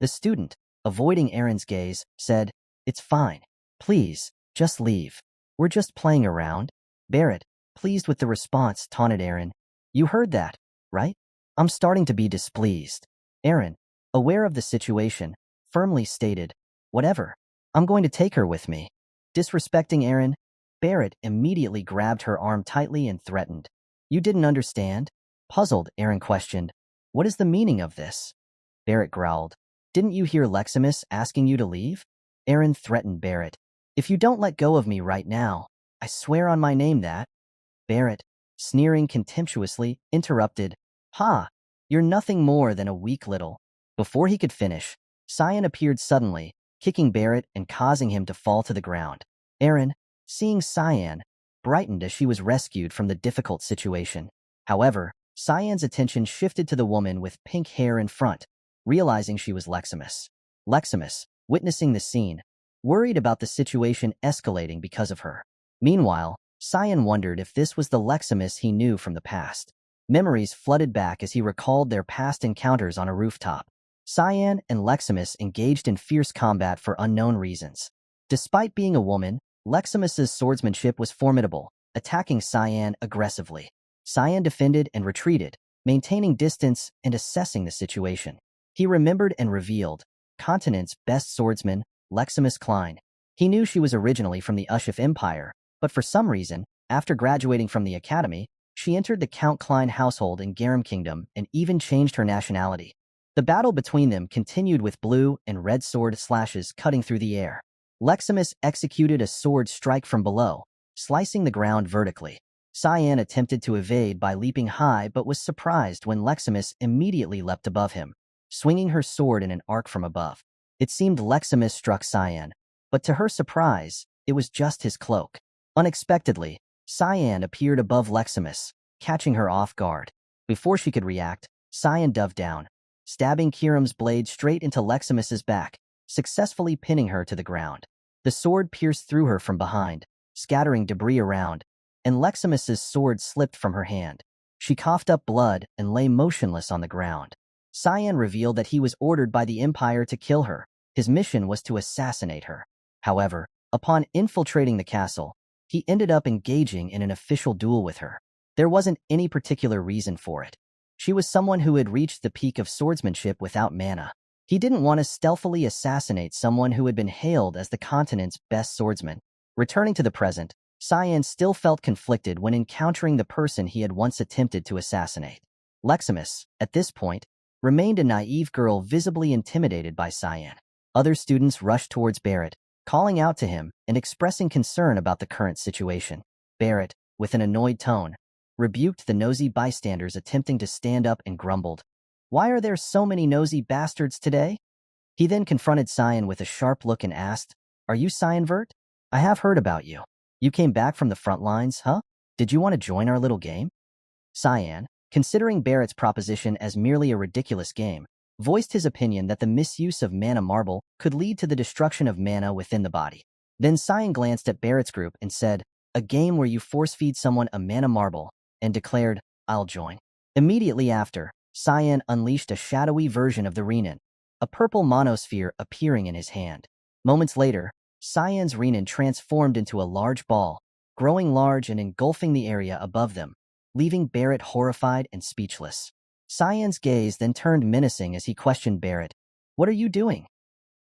Speaker 1: The student, avoiding Erin's gaze, said, "It's fine. Please, just leave." We're just playing around. Barrett, pleased with the response, taunted Aaron. You heard that, right? I'm starting to be displeased. Aaron, aware of the situation, firmly stated, whatever. I'm going to take her with me. Disrespecting Aaron, Barrett immediately grabbed her arm tightly and threatened. You didn't understand? Puzzled, Aaron questioned. What is the meaning of this? Barrett growled. Didn't you hear Leximus asking you to leave? Aaron threatened Barrett. If you don't let go of me right now, I swear on my name that. Barrett, sneering contemptuously, interrupted. Ha! You're nothing more than a weak little. Before he could finish, Cyan appeared suddenly, kicking Barrett and causing him to fall to the ground. Aaron, seeing Cyan, brightened as she was rescued from the difficult situation. However, Cyan's attention shifted to the woman with pink hair in front, realizing she was Leximus. Leximus, witnessing the scene, worried about the situation escalating because of her. Meanwhile, Cyan wondered if this was the Leximus he knew from the past. Memories flooded back as he recalled their past encounters on a rooftop. Cyan and Leximus engaged in fierce combat for unknown reasons. Despite being a woman, Leximus's swordsmanship was formidable, attacking Cyan aggressively. Cyan defended and retreated, maintaining distance and assessing the situation. He remembered and revealed, continent's best swordsman, Leximus Klein. He knew she was originally from the Ushif Empire, but for some reason, after graduating from the academy, she entered the Count Klein household in Garum Kingdom and even changed her nationality. The battle between them continued with blue and red sword slashes cutting through the air. Leximus executed a sword strike from below, slicing the ground vertically. Cyan attempted to evade by leaping high but was surprised when Leximus immediately leapt above him, swinging her sword in an arc from above. It seemed Leximus struck Cyan, but to her surprise, it was just his cloak. Unexpectedly, Cyan appeared above Leximus, catching her off guard. Before she could react, Cyan dove down, stabbing Kiram's blade straight into Leximus's back, successfully pinning her to the ground. The sword pierced through her from behind, scattering debris around, and Leximus's sword slipped from her hand. She coughed up blood and lay motionless on the ground. Cyan revealed that he was ordered by the Empire to kill her. His mission was to assassinate her. However, upon infiltrating the castle, he ended up engaging in an official duel with her. There wasn't any particular reason for it. She was someone who had reached the peak of swordsmanship without mana. He didn't want to stealthily assassinate someone who had been hailed as the continent's best swordsman. Returning to the present, Cyan still felt conflicted when encountering the person he had once attempted to assassinate. Leximus, at this point, remained a naive girl visibly intimidated by Cyan. Other students rushed towards Barrett, calling out to him and expressing concern about the current situation. Barrett, with an annoyed tone, rebuked the nosy bystanders attempting to stand up and grumbled, "Why are there so many nosy bastards today?" He then confronted Cyan with a sharp look and asked, "Are you Cyanvert? I have heard about you. You came back from the front lines, huh? Did you want to join our little game?" Cyan, considering Barrett's proposition as merely a ridiculous game, voiced his opinion that the misuse of mana marble could lead to the destruction of mana within the body. Then Cyan glanced at Barrett's group and said, "A game where you force-feed someone a mana marble," and declared, "I'll join." Immediately after, Cyan unleashed a shadowy version of the Renin, a purple monosphere appearing in his hand. Moments later, Cyan's Renin transformed into a large ball, growing large and engulfing the area above them, leaving Barrett horrified and speechless. Cyan's gaze then turned menacing as he questioned Barrett, "What are you doing?"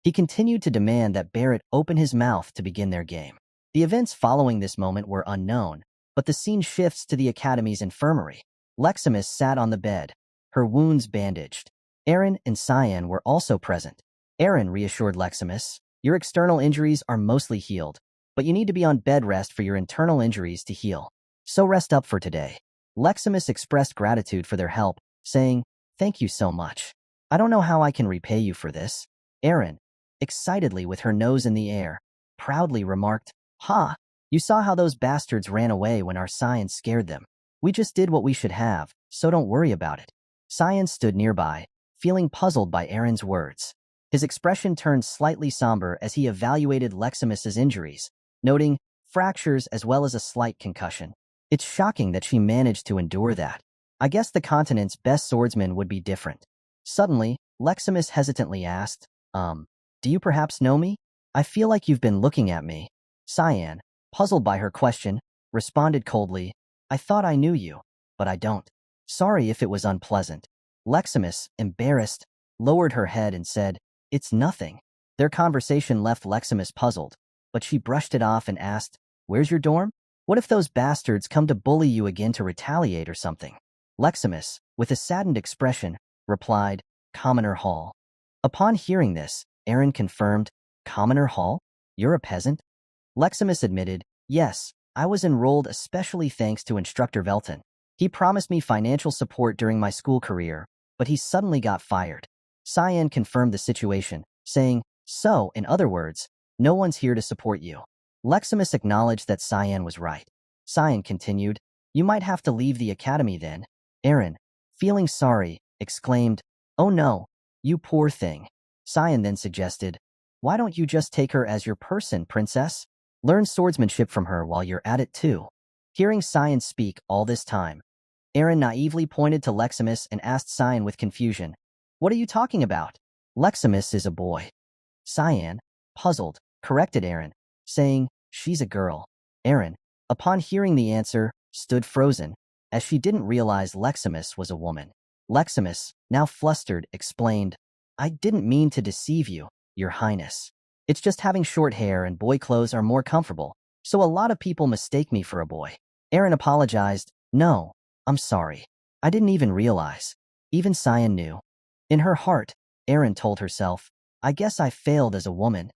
Speaker 1: He continued to demand that Barrett open his mouth to begin their game. The events following this moment were unknown, but the scene shifts to the Academy's infirmary. Leximus sat on the bed, her wounds bandaged. Aaron and Cyan were also present. Aaron reassured Leximus, "Your external injuries are mostly healed, but you need to be on bed rest for your internal injuries to heal. So rest up for today." Leximus expressed gratitude for their help, saying, "Thank you so much. I don't know how I can repay you for this." Aaron, excitedly with her nose in the air, proudly remarked, "Ha! You saw how those bastards ran away when our Cyan scared them. We just did what we should have, so don't worry about it." Cyan stood nearby, feeling puzzled by Aaron's words. His expression turned slightly somber as he evaluated Leximus's injuries, noting fractures as well as a slight concussion. It's shocking that she managed to endure that. I guess the continent's best swordsman would be different. Suddenly, Leximus hesitantly asked, Do you perhaps know me? I feel like you've been looking at me." Cyan, puzzled by her question, responded coldly, I thought I knew you, but I don't. Sorry if it was unpleasant. Leximus, embarrassed, lowered her head and said, It's nothing. Their conversation left Leximus puzzled, but she brushed it off and asked, Where's your dorm? What if those bastards come to bully you again to retaliate or something? Leximus, with a saddened expression, replied, Commoner Hall. Upon hearing this, Aaron confirmed, Commoner Hall? You're a peasant? Leximus admitted, Yes, I was enrolled especially thanks to Instructor Velton. He promised me financial support during my school career, but he suddenly got fired. Cyan confirmed the situation, saying, So, in other words, no one's here to support you. Leximus acknowledged that Cyan was right. Cyan continued, You might have to leave the academy then. Aaron, feeling sorry, exclaimed, Oh no, you poor thing. Cyan then suggested, Why don't you just take her as your person, princess? Learn swordsmanship from her while you're at it too. Hearing Cyan speak all this time, Aaron naively pointed to Leximus and asked Cyan with confusion, What are you talking about? Leximus is a boy. Cyan, puzzled, corrected Aaron, saying, She's a girl. Aaron, upon hearing the answer, stood frozen, as she didn't realize Leximus was a woman. Leximus, now flustered, explained, I didn't mean to deceive you, Your Highness. It's just having short hair and boy clothes are more comfortable, so a lot of people mistake me for a boy. Aaron apologized, No, I'm sorry. I didn't even realize. Even Cyan knew. In her heart, Aaron told herself, I guess I failed as a woman.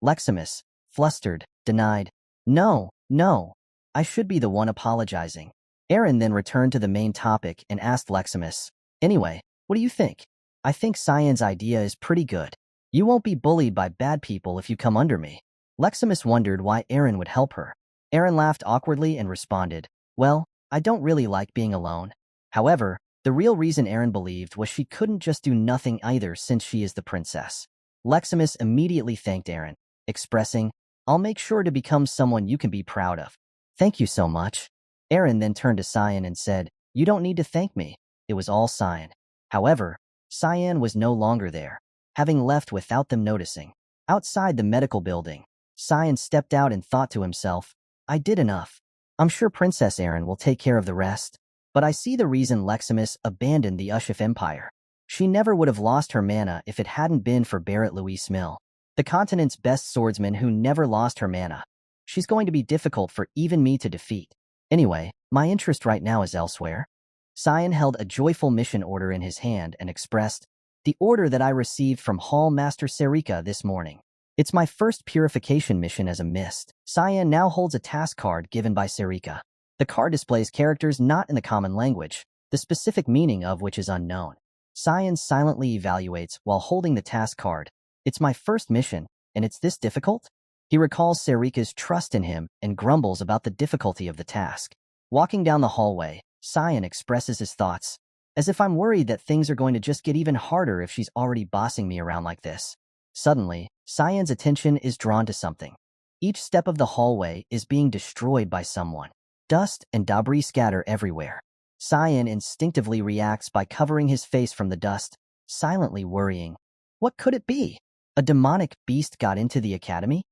Speaker 1: Leximus, flustered, denied, No, no. I should be the one apologizing. Aaron then returned to the main topic and asked Leximus, Anyway, what do you think? I think Cyan's idea is pretty good. You won't be bullied by bad people if you come under me. Leximus wondered why Aaron would help her. Aaron laughed awkwardly and responded, Well, I don't really like being alone. However, the real reason Aaron believed was she couldn't just do nothing either since she is the princess. Leximus immediately thanked Aaron, expressing, I'll make sure to become someone you can be proud of. Thank you so much. Aaron then turned to Cyan and said, You don't need to thank me. It was all Cyan. However, Cyan was no longer there, having left without them noticing. Outside the medical building, Cyan stepped out and thought to himself, I did enough. I'm sure Princess Aaron will take care of the rest. But I see the reason Leximus abandoned the Ushif Empire. She never would have lost her mana if it hadn't been for Barrett Louis Smill, the continent's best swordsman who never lost her mana. She's going to be difficult for even me to defeat. Anyway, my interest right now is elsewhere. Cyan held a joyful mission order in his hand and expressed, The order that I received from Hall Master Serika this morning. It's my first purification mission as a mist. Cyan now holds a task card given by Serika. The card displays characters not in the common language, the specific meaning of which is unknown. Cyan silently evaluates while holding the task card. It's my first mission, and it's this difficult? He recalls Serika's trust in him and grumbles about the difficulty of the task. Walking down the hallway, Cyan expresses his thoughts, as if I'm worried that things are going to just get even harder if she's already bossing me around like this. Suddenly, Cyan's attention is drawn to something. Each step of the hallway is being destroyed by someone. Dust and debris scatter everywhere. Cyan instinctively reacts by covering his face from the dust, silently worrying. What could it be? A demonic beast got into the academy?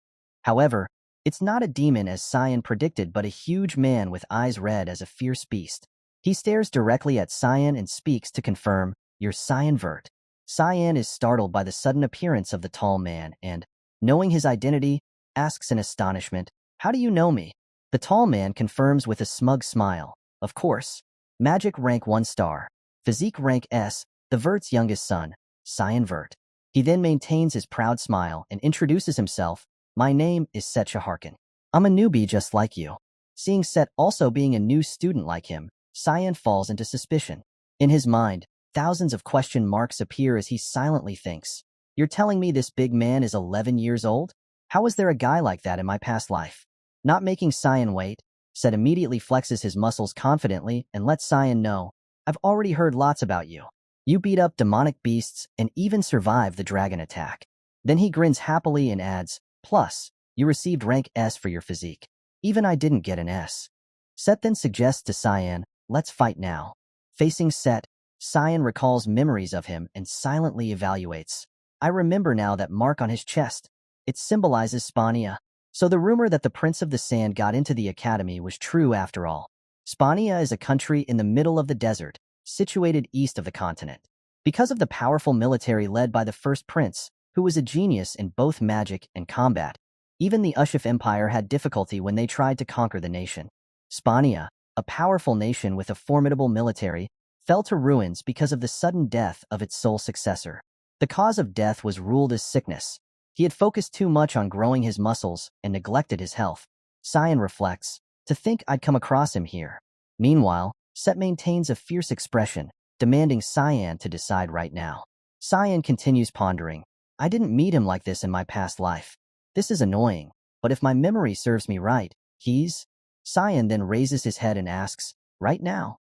Speaker 1: However, it's not a demon as Cyan predicted, but a huge man with eyes red as a fierce beast. He stares directly at Cyan and speaks to confirm, You're Cyan Vert. Cyan is startled by the sudden appearance of the tall man and, knowing his identity, asks in astonishment, How do you know me? The tall man confirms with a smug smile, Of course. Magic rank 1 star. Physique rank S, the Vert's youngest son, Cyan Vert. He then maintains his proud smile and introduces himself, My name is Seth Shaharkin. I'm a newbie just like you. Seeing Seth also being a new student like him, Cyan falls into suspicion. In his mind, thousands of question marks appear as he silently thinks, You're telling me this big man is 11 years old? How is there a guy like that in my past life? Not making Cyan wait, Seth immediately flexes his muscles confidently and lets Cyan know, I've already heard lots about you. You beat up demonic beasts and even survived the dragon attack. Then he grins happily and adds, Plus, you received rank S for your physique. Even I didn't get an S. Seth then suggests to Cyan, Let's fight now. Facing Seth, Cyan recalls memories of him and silently evaluates. I remember now that mark on his chest. It symbolizes Spania. So the rumor that the Prince of the Sand got into the academy was true after all. Spania is a country in the middle of the desert, situated east of the continent. Because of the powerful military led by the first prince, who was a genius in both magic and combat, even the Ushif Empire had difficulty when they tried to conquer the nation. Spania, a powerful nation with a formidable military, fell to ruins because of the sudden death of its sole successor. The cause of death was ruled as sickness. He had focused too much on growing his muscles and neglected his health. Cyan reflects, to think I'd come across him here. Meanwhile, Seth maintains a fierce expression, demanding Cyan to decide right now. Cyan continues pondering, I didn't meet him like this in my past life. This is annoying, but if my memory serves me right, he's... Cyan then raises his head and asks, right now?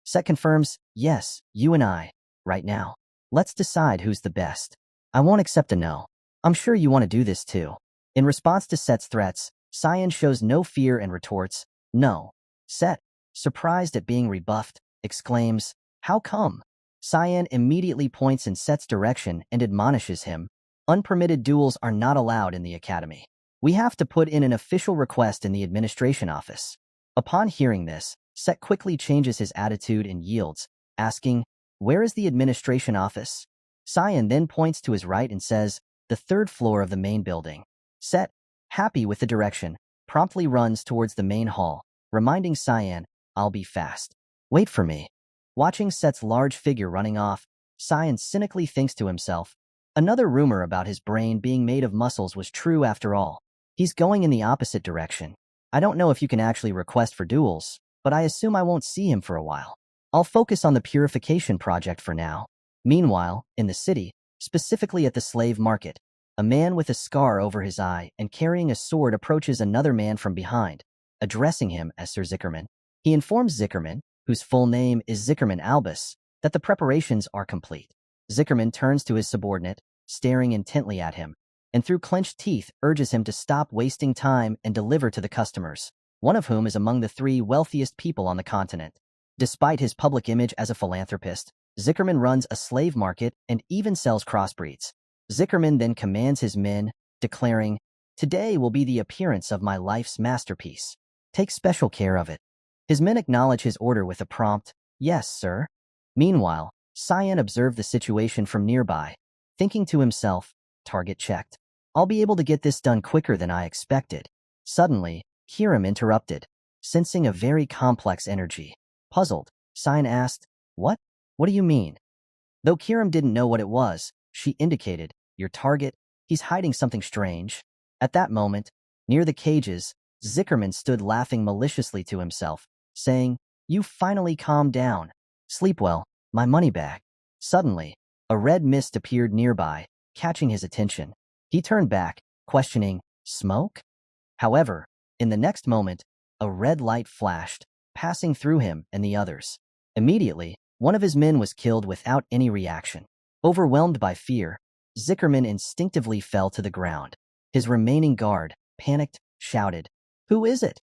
Speaker 1: Seth confirms, yes, you and I, right now. Let's decide who's the best. I won't accept a no. I'm sure you want to do this too. In response to Seth's threats, Cyan shows no fear and retorts, no. Seth, surprised at being rebuffed, exclaims, how come? Cyan immediately points in Seth's direction and admonishes him, unpermitted duels are not allowed in the academy. We have to put in an official request in the administration office. Upon hearing this, Seth quickly changes his attitude and yields, asking, where is the administration office? Cyan then points to his right and says, the third floor of the main building. Seth, happy with the direction, promptly runs towards the main hall, reminding Cyan, I'll be fast. Wait for me. Watching Seth's large figure running off, Cyan cynically thinks to himself, another rumor about his brain being made of muscles was true after all. He's going in the opposite direction. I don't know if you can actually request for duels, but I assume I won't see him for a while. I'll focus on the Purification project for now. Meanwhile, in the city, specifically at the slave market, a man with a scar over his eye and carrying a sword approaches another man from behind, addressing him as Sir Zickerman. He informs Zickerman, whose full name is Zickerman Albus, that the preparations are complete. Zickerman turns to his subordinate, staring intently at him, and through clenched teeth urges him to stop wasting time and deliver to the customers, one of whom is among the 3 wealthiest people on the continent. Despite his public image as a philanthropist, Zickerman runs a slave market and even sells crossbreeds. Zickerman then commands his men, declaring, today will be the appearance of my life's masterpiece. Take special care of it. His men acknowledge his order with a prompt, yes, sir. Meanwhile, Cyan observed the situation from nearby, thinking to himself, target checked. I'll be able to get this done quicker than I expected. Suddenly, Kiram interrupted, sensing a very complex energy. Puzzled, Cyan asked, what? What do you mean? Though Kiram didn't know what it was, she indicated, your target, he's hiding something strange. At that moment, near the cages, Zickerman stood laughing maliciously to himself, saying, you finally calmed down. Sleep well, my money back. Suddenly, a red mist appeared nearby, catching his attention. He turned back, questioning, smoke? However, in the next moment, a red light flashed, passing through him and the others. Immediately, one of his men was killed without any reaction. Overwhelmed by fear, Zickerman instinctively fell to the ground. His remaining guard, panicked, shouted, who is it?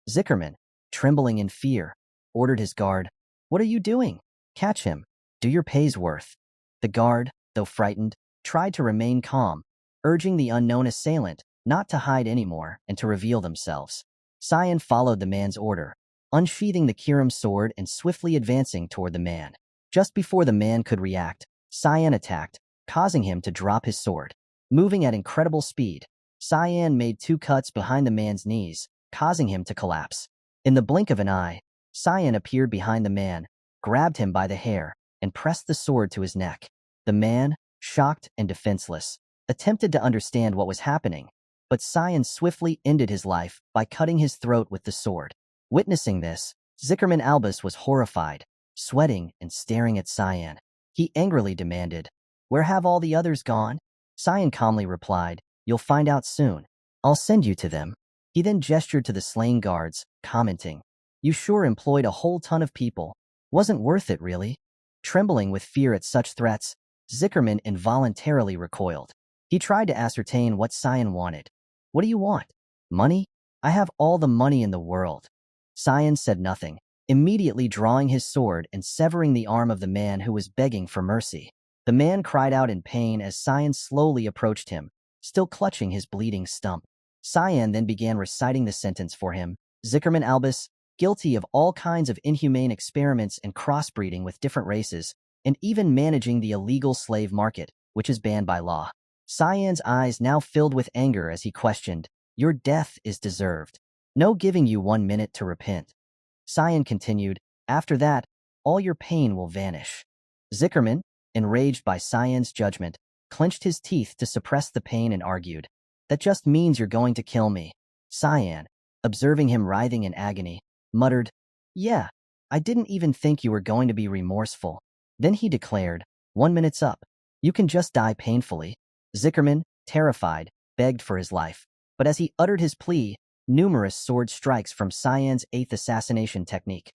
Speaker 1: Zickerman, trembling in fear, ordered his guard, what are you doing? Catch him. Do your pay's worth. The guard, though frightened, tried to remain calm, urging the unknown assailant not to hide anymore and to reveal themselves. Cyan followed the man's order, unsheathing the Kiram sword and swiftly advancing toward the man. Just before the man could react, Cyan attacked, causing him to drop his sword. Moving at incredible speed, Cyan made 2 cuts behind the man's knees, causing him to collapse. In the blink of an eye, Cyan appeared behind the man, grabbed him by the hair, and pressed the sword to his neck. The man, shocked and defenseless, attempted to understand what was happening, but Cyan swiftly ended his life by cutting his throat with the sword. Witnessing this, Zickerman Albus was horrified, sweating and staring at Cyan. He angrily demanded, where have all the others gone? Cyan calmly replied, you'll find out soon. I'll send you to them. He then gestured to the slain guards, commenting, you sure employed a whole ton of people. Wasn't worth it, really. Trembling with fear at such threats, Zickerman involuntarily recoiled. He tried to ascertain what Cyan wanted. What do you want? Money? I have all the money in the world. Cyan said nothing, immediately drawing his sword and severing the arm of the man who was begging for mercy. The man cried out in pain as Cyan slowly approached him, still clutching his bleeding stump. Cyan then began reciting the sentence for him. Zickerman Albus, guilty of all kinds of inhumane experiments and crossbreeding with different races, and even managing the illegal slave market, which is banned by law. Cyan's eyes now filled with anger as he questioned, "Your death is deserved. No giving you 1 minute to repent." Cyan continued, "After that, all your pain will vanish." Zickerman, enraged by Cyan's judgment, clenched his teeth to suppress the pain and argued, "That just means you're going to kill me." Cyan, observing him writhing in agony, muttered, "Yeah, I didn't even think you were going to be remorseful." Then he declared, "1 minute's up. You can just die painfully." Zickerman, terrified, begged for his life. But as he uttered his plea, numerous sword strikes from Cyan's 8th assassination technique,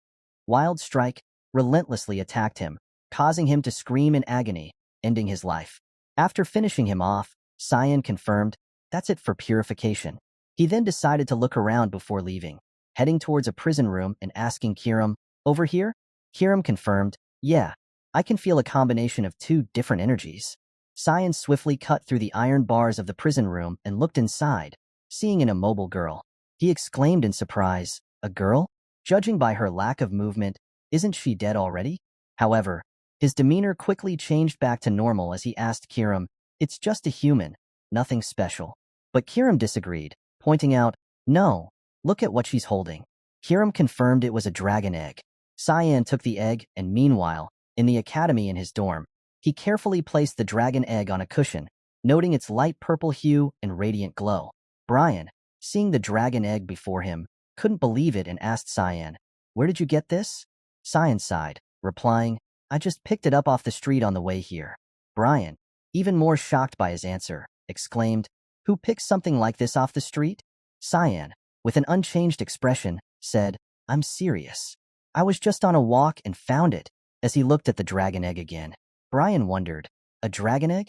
Speaker 1: Wild Strike, relentlessly attacked him, causing him to scream in agony, ending his life. After finishing him off, Cyan confirmed, "That's it for purification." He then decided to look around before leaving, heading towards a prison room and asking Kiram, "Over here?" Kiram confirmed, "Yeah, I can feel a combination of 2 different energies." Cyan swiftly cut through the iron bars of the prison room and looked inside, seeing an immobile girl. He exclaimed in surprise, "A girl? Judging by her lack of movement, isn't she dead already?" However, his demeanor quickly changed back to normal as he asked Kiram, "It's just a human, nothing special." But Kiram disagreed, pointing out, "No, look at what she's holding." Kiram confirmed it was a dragon egg. Cyan took the egg and meanwhile, in the academy in his dorm, he carefully placed the dragon egg on a cushion, noting its light purple hue and radiant glow. Brian, seeing the dragon egg before him, couldn't believe it and asked Cyan, "Where did you get this?" Cyan sighed, replying, "I just picked it up off the street on the way here." Brian, even more shocked by his answer, exclaimed, "Who picks something like this off the street?" Cyan, with an unchanged expression, said, "I'm serious. I was just on a walk and found it," as he looked at the dragon egg again. Brian wondered, "A dragon egg?"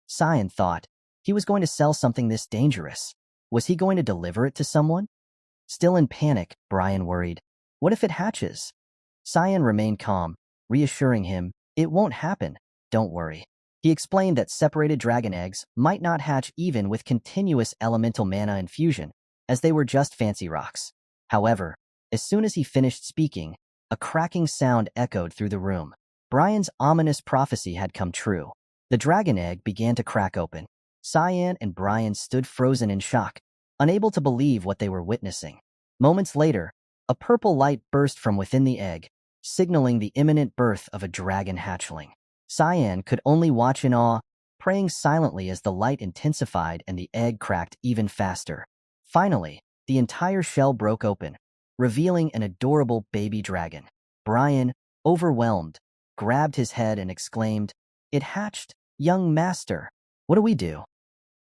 Speaker 1: Cyan thought, he was going to sell something this dangerous. Was he going to deliver it to someone? Still in panic, Brian worried, "What if it hatches?" Cyan remained calm, reassuring him, "It won't happen, don't worry." He explained that separated dragon eggs might not hatch even with continuous elemental mana infusion, as they were just fancy rocks. However, as soon as he finished speaking, a cracking sound echoed through the room. Brian's ominous prophecy had come true. The dragon egg began to crack open. Cyan and Brian stood frozen in shock, unable to believe what they were witnessing. Moments later, a purple light burst from within the egg, signaling the imminent birth of a dragon hatchling. Cyan could only watch in awe, praying silently as the light intensified and the egg cracked even faster. Finally, the entire shell broke open, revealing an adorable baby dragon. Brian, overwhelmed, grabbed his head and exclaimed, "It hatched, young master. What do we do?"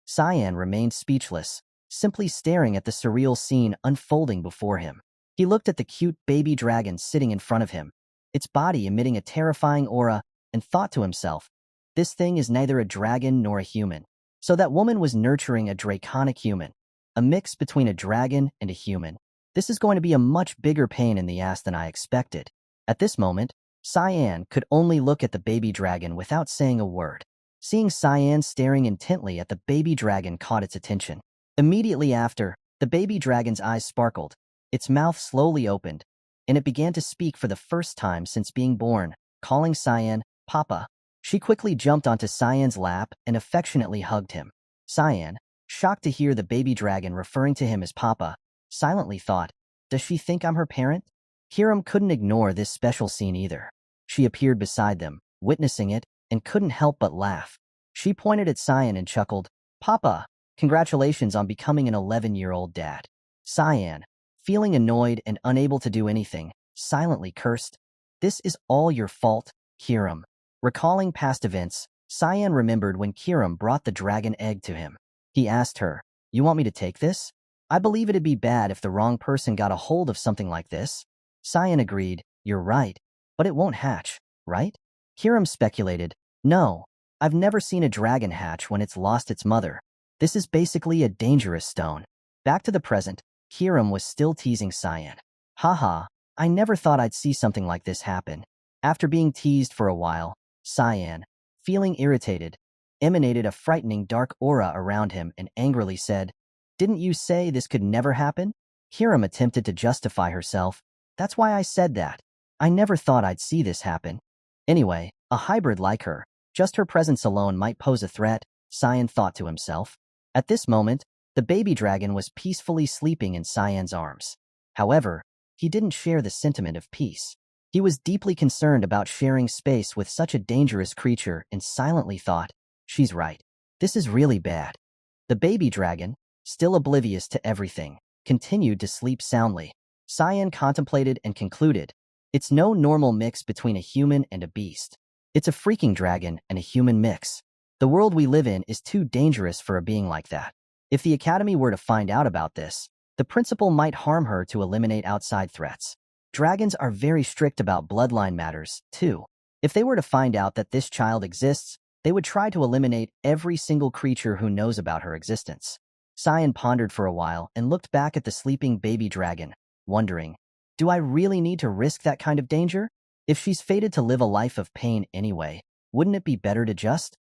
Speaker 1: Cyan remained speechless, simply staring at the surreal scene unfolding before him. He looked at the cute baby dragon sitting in front of him, its body emitting a terrifying aura, and thought to himself, "This thing is neither a dragon nor a human." So that woman was nurturing a draconic human, a mix between a dragon and a human. This is going to be a much bigger pain in the ass than I expected. At this moment, Cyan could only look at the baby dragon without saying a word. Seeing Cyan staring intently at the baby dragon caught its attention. Immediately after, the baby dragon's eyes sparkled, its mouth slowly opened, and it began to speak for the first time since being born, calling Cyan, "Papa." She quickly jumped onto Cyan's lap and affectionately hugged him. Cyan, shocked to hear the baby dragon referring to him as Papa, silently thought, "Does she think I'm her parent?" Kiram couldn't ignore this special scene either. She appeared beside them, witnessing it, and couldn't help but laugh. She pointed at Cyan and chuckled, "Papa, congratulations on becoming an 11-year-old dad." Cyan, feeling annoyed and unable to do anything, silently cursed, "This is all your fault, Kiram." Recalling past events, Cyan remembered when Kiram brought the dragon egg to him. He asked her, "You want me to take this? I believe it'd be bad if the wrong person got a hold of something like this." Cyan agreed, "You're right, but it won't hatch, right?" Kiram speculated, "No, I've never seen a dragon hatch when it's lost its mother. This is basically a dangerous stone." Back to the present, Kiram was still teasing Cyan. "Haha, I never thought I'd see something like this happen." After being teased for a while, Cyan, feeling irritated, emanated a frightening dark aura around him and angrily said, Didn't you say this could never happen? Hiram attempted to justify herself. That's why I said that. I never thought I'd see this happen. Anyway, a hybrid like her, just her presence alone might pose a threat, Cyan thought to himself. At this moment, the baby dragon was peacefully sleeping in Cyan's arms. However, he didn't share the sentiment of peace. He was deeply concerned about sharing space with such a dangerous creature and silently thought, she's right. This is really bad. The baby dragon, still oblivious to everything, continued to sleep soundly. Cyan contemplated and concluded, it's no normal mix between a human and a beast. It's a freaking dragon and a human mix. The world we live in is too dangerous for a being like that. If the Academy were to find out about this, the principal might harm her to eliminate outside threats. Dragons are very strict about bloodline matters, too. If they were to find out that this child exists, they would try to eliminate every single creature who knows about her existence. Cyan pondered for a while and looked back at the sleeping baby dragon, wondering, do I really need to risk that kind of danger? If she's fated to live a life of pain anyway, wouldn't it be better to just?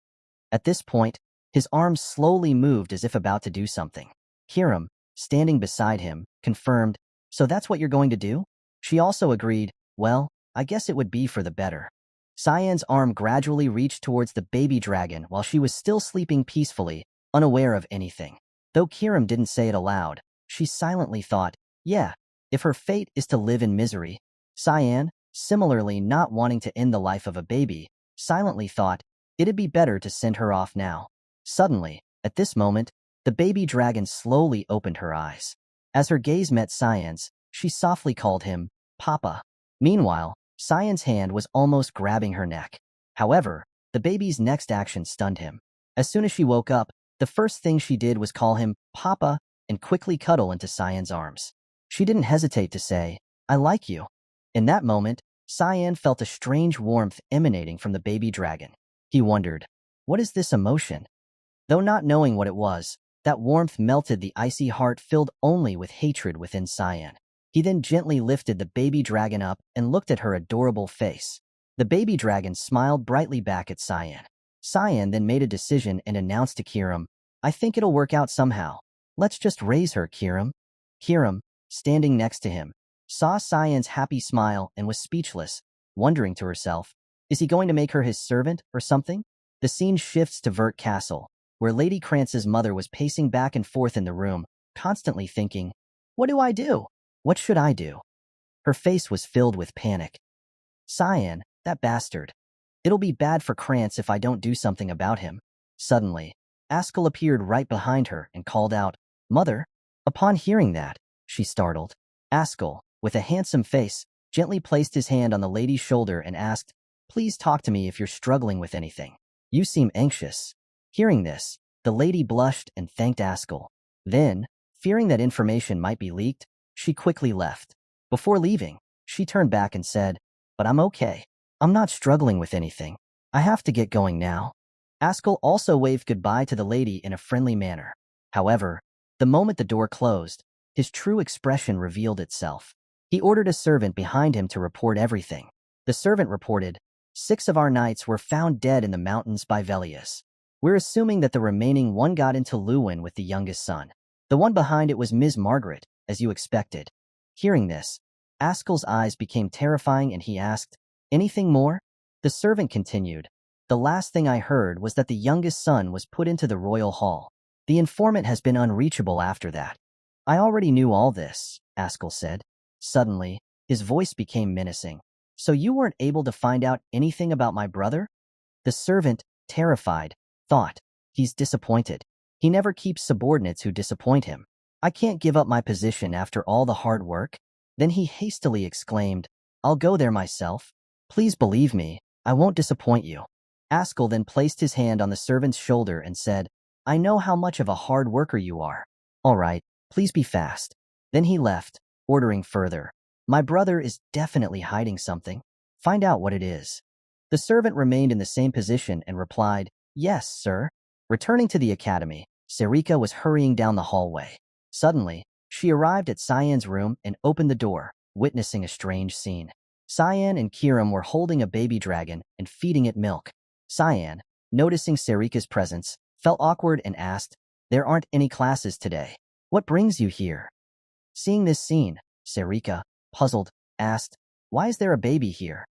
Speaker 1: At this point, his arms slowly moved as if about to do something. Hiram, standing beside him, confirmed, so that's what you're going to do? She also agreed, well, I guess it would be for the better. Cyan's arm gradually reached towards the baby dragon while she was still sleeping peacefully, unaware of anything. Though Hiram didn't say it aloud, she silently thought, yeah, if her fate is to live in misery. Cyan, similarly not wanting to end the life of a baby, silently thought, it'd be better to send her off now. Suddenly, at this moment, the baby dragon slowly opened her eyes. As her gaze met Cyan's, she softly called him, Papa. Meanwhile, Cyan's hand was almost grabbing her neck. However, the baby's next action stunned him. As soon as she woke up, the first thing she did was call him, Papa, and quickly cuddle into Cyan's arms. She didn't hesitate to say, I like you. In that moment, Cyan felt a strange warmth emanating from the baby dragon. He wondered, what is this emotion? Though not knowing what it was, that warmth melted the icy heart filled only with hatred within Cyan. He then gently lifted the baby dragon up and looked at her adorable face. The baby dragon smiled brightly back at Cyan. Cyan then made a decision and announced to Hiram, I think it'll work out somehow. Let's just raise her, Hiram. Hiram, standing next to him, saw Cyan's happy smile and was speechless, wondering to herself, is he going to make her his servant or something? The scene shifts to Vert Castle, where Lady Krantz's mother was pacing back and forth in the room, constantly thinking, what do I do? What should I do? Her face was filled with panic. Cyan, that bastard. It'll be bad for Krantz if I don't do something about him. Suddenly, Ascal appeared right behind her and called out, Mother. Upon hearing that, she startled. Ascal, with a handsome face, gently placed his hand on the lady's shoulder and asked, please talk to me if you're struggling with anything. You seem anxious. Hearing this, the lady blushed and thanked Ascal. Then, fearing that information might be leaked, she quickly left. Before leaving, she turned back and said, but I'm okay. I'm not struggling with anything. I have to get going now. Ascal also waved goodbye to the lady in a friendly manner. However, the moment the door closed, his true expression revealed itself. He ordered a servant behind him to report everything. The servant reported, 6 of our knights were found dead in the mountains by Velius. We're assuming that the remaining one got into Lewin with the youngest son. The one behind it was Ms. Margaret, as you expected. Hearing this, Ascal's eyes became terrifying and he asked, anything more? The servant continued, the last thing I heard was that the youngest son was put into the royal hall. The informant has been unreachable after that. I already knew all this, Ascal said. Suddenly, his voice became menacing. So you weren't able to find out anything about my brother? The servant, terrified, thought, he's disappointed. He never keeps subordinates who disappoint him. I can't give up my position after all the hard work. Then he hastily exclaimed, I'll go there myself. Please believe me, I won't disappoint you. Ascal then placed his hand on the servant's shoulder and said, I know how much of a hard worker you are. All right, please be fast. Then he left, ordering further. My brother is definitely hiding something. Find out what it is. The servant remained in the same position and replied, yes, sir. Returning to the academy, Serika was hurrying down the hallway. Suddenly, she arrived at Cyan's room and opened the door, witnessing a strange scene. Cyan and Hiram were holding a baby dragon and feeding it milk. Cyan, noticing Serika's presence, felt awkward and asked, there aren't any classes today. What brings you here? Seeing this scene, Serika, puzzled, asked, why is there a baby here?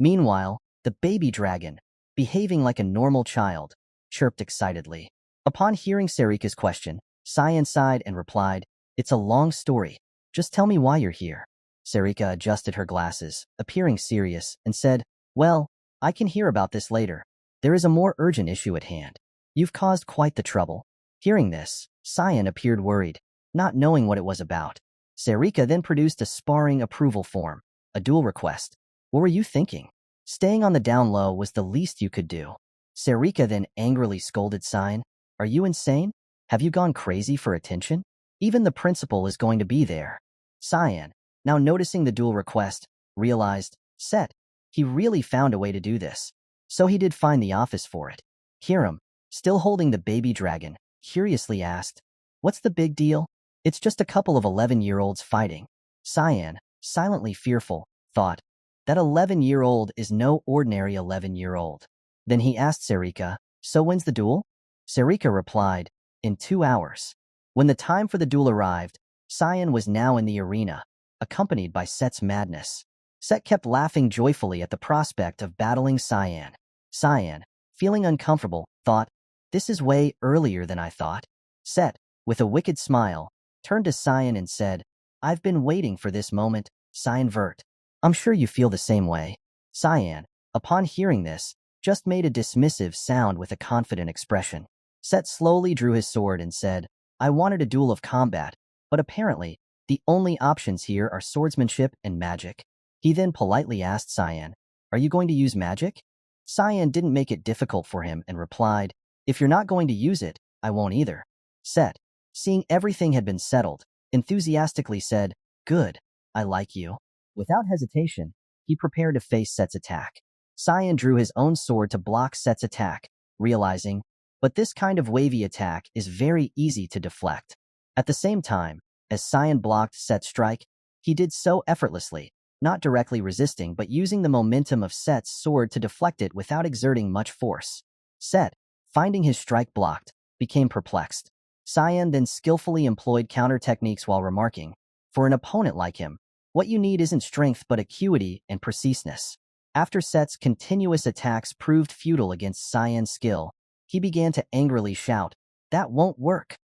Speaker 1: Meanwhile, the baby dragon, behaving like a normal child, chirped excitedly. Upon hearing Serika's question, Cyan sighed and replied, it's a long story. Just tell me why you're here. Serika adjusted her glasses, appearing serious, and said, well, I can hear about this later. There is a more urgent issue at hand. You've caused quite the trouble. Hearing this, Cyan appeared worried, not knowing what it was about. Serika then produced a sparring approval form, a duel request. What were you thinking? Staying on the down low was the least you could do. Serika then angrily scolded Cyan. Are you insane? Have you gone crazy for attention? Even the principal is going to be there. Cyan, now noticing the duel request, realized, Seth, he really found a way to do this. So he did find the office for it. Hiram, still holding the baby dragon, curiously asked, what's the big deal? It's just a couple of 11-year-olds fighting. Cyan, silently fearful, thought, that 11-year-old is no ordinary 11-year-old. Then he asked Serika, so when's the duel? Serika replied, in 2 hours. When the time for the duel arrived, Cyan was now in the arena, accompanied by Seth's madness. Seth kept laughing joyfully at the prospect of battling Cyan. Cyan, feeling uncomfortable, thought, this is way earlier than I thought. Seth, with a wicked smile, turned to Cyan and said, I've been waiting for this moment, Cyan Vert. I'm sure you feel the same way. Cyan, upon hearing this, just made a dismissive sound with a confident expression. Seth slowly drew his sword and said, I wanted a duel of combat, but apparently, the only options here are swordsmanship and magic. He then politely asked Cyan, are you going to use magic? Cyan didn't make it difficult for him and replied, if you're not going to use it, I won't either. Seth, seeing everything had been settled, enthusiastically said, good, I like you. Without hesitation, he prepared to face Seth's attack. Cyan drew his own sword to block Seth's attack, realizing, but this kind of wavy attack is very easy to deflect. At the same time, as Cyan blocked Seth's strike, he did so effortlessly, not directly resisting but using the momentum of Seth's sword to deflect it without exerting much force. Seth, finding his strike blocked, became perplexed. Cyan then skillfully employed counter techniques while remarking, for an opponent like him, what you need isn't strength but acuity and preciseness. After Seth's continuous attacks proved futile against Cyan's skill, he began to angrily shout, that won't work.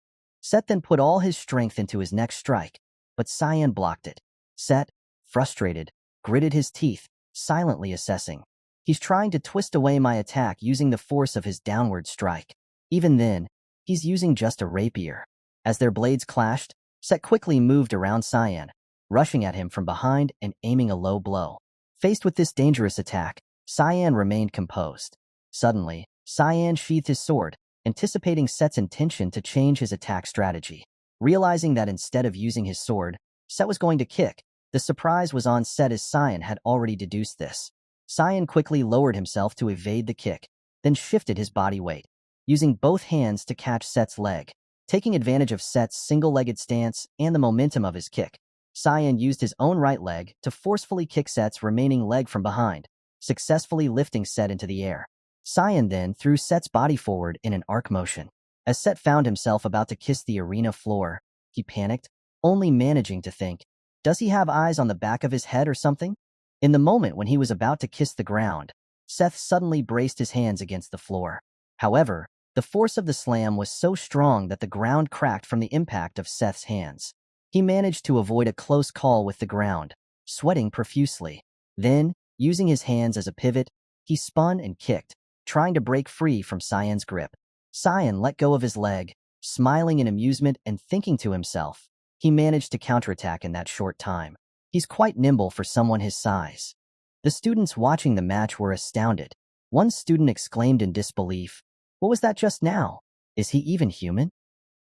Speaker 1: Seth then put all his strength into his next strike, but Cyan blocked it. Seth, frustrated, gritted his teeth, silently assessing. He's trying to twist away my attack using the force of his downward strike. Even then, he's using just a rapier. As their blades clashed, Seth quickly moved around Cyan, rushing at him from behind and aiming a low blow. Faced with this dangerous attack, Cyan remained composed. Suddenly, Cyan sheathed his sword, anticipating Seth's intention to change his attack strategy. Realizing that instead of using his sword, Seth was going to kick, the surprise was on Seth as Cyan had already deduced this. Cyan quickly lowered himself to evade the kick, then shifted his body weight, using both hands to catch Seth's leg. Taking advantage of Seth's single-legged stance and the momentum of his kick, Cyan used his own right leg to forcefully kick Seth's remaining leg from behind, successfully lifting Seth into the air. Cyan then threw Seth's body forward in an arc motion. As Seth found himself about to kiss the arena floor, he panicked, only managing to think, does he have eyes on the back of his head or something? In the moment when he was about to kiss the ground, Seth suddenly braced his hands against the floor. However, the force of the slam was so strong that the ground cracked from the impact of Seth's hands. He managed to avoid a close call with the ground, sweating profusely. Then, using his hands as a pivot, he spun and kicked, trying to break free from Cyan's grip. Cyan let go of his leg, smiling in amusement and thinking to himself, he managed to counterattack in that short time. He's quite nimble for someone his size. The students watching the match were astounded. One student exclaimed in disbelief, what was that just now? Is he even human?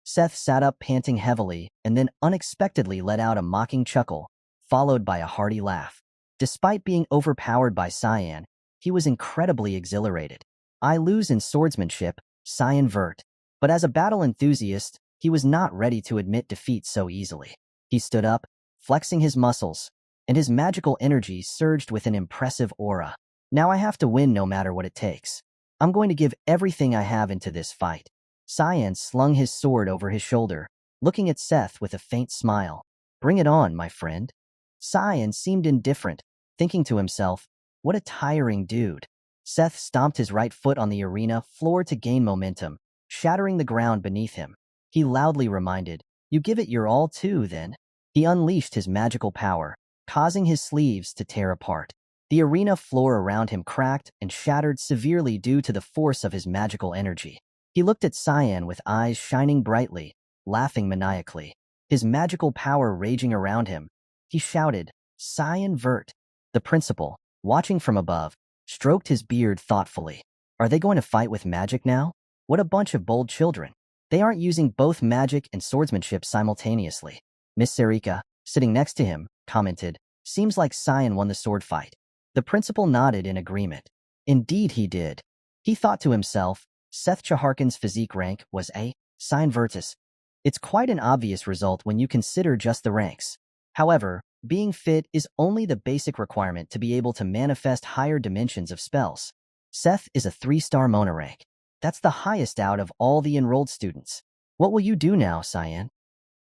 Speaker 1: Seth sat up panting heavily and then unexpectedly let out a mocking chuckle, followed by a hearty laugh. Despite being overpowered by Cyan, he was incredibly exhilarated. I lose in swordsmanship, Cyan Vert. But as a battle enthusiast, he was not ready to admit defeat so easily. He stood up, flexing his muscles, and his magical energy surged with an impressive aura. Now I have to win no matter what it takes. I'm going to give everything I have into this fight. Cyan slung his sword over his shoulder, looking at Seth with a faint smile. Bring it on, my friend. Cyan seemed indifferent, thinking to himself, what a tiring dude. Seth stomped his right foot on the arena floor to gain momentum, shattering the ground beneath him. He loudly reminded, you give it your all too, then. He unleashed his magical power, causing his sleeves to tear apart. The arena floor around him cracked and shattered severely due to the force of his magical energy. He looked at Cyan with eyes shining brightly, laughing maniacally. His magical power raging around him. He shouted, Cyan Vert. The principal, watching from above, stroked his beard thoughtfully. Are they going to fight with magic now? What a bunch of bold children. They aren't using both magic and swordsmanship simultaneously. Miss Serika, sitting next to him, commented, seems like Cyan won the sword fight. The principal nodded in agreement. Indeed he did. He thought to himself, Seth Chaharkin's physique rank was A, Cyan Virtus. It's quite an obvious result when you consider just the ranks. However, being fit is only the basic requirement to be able to manifest higher dimensions of spells. Seth is a 3-star Mona rank. That's the highest out of all the enrolled students. What will you do now, Cyan?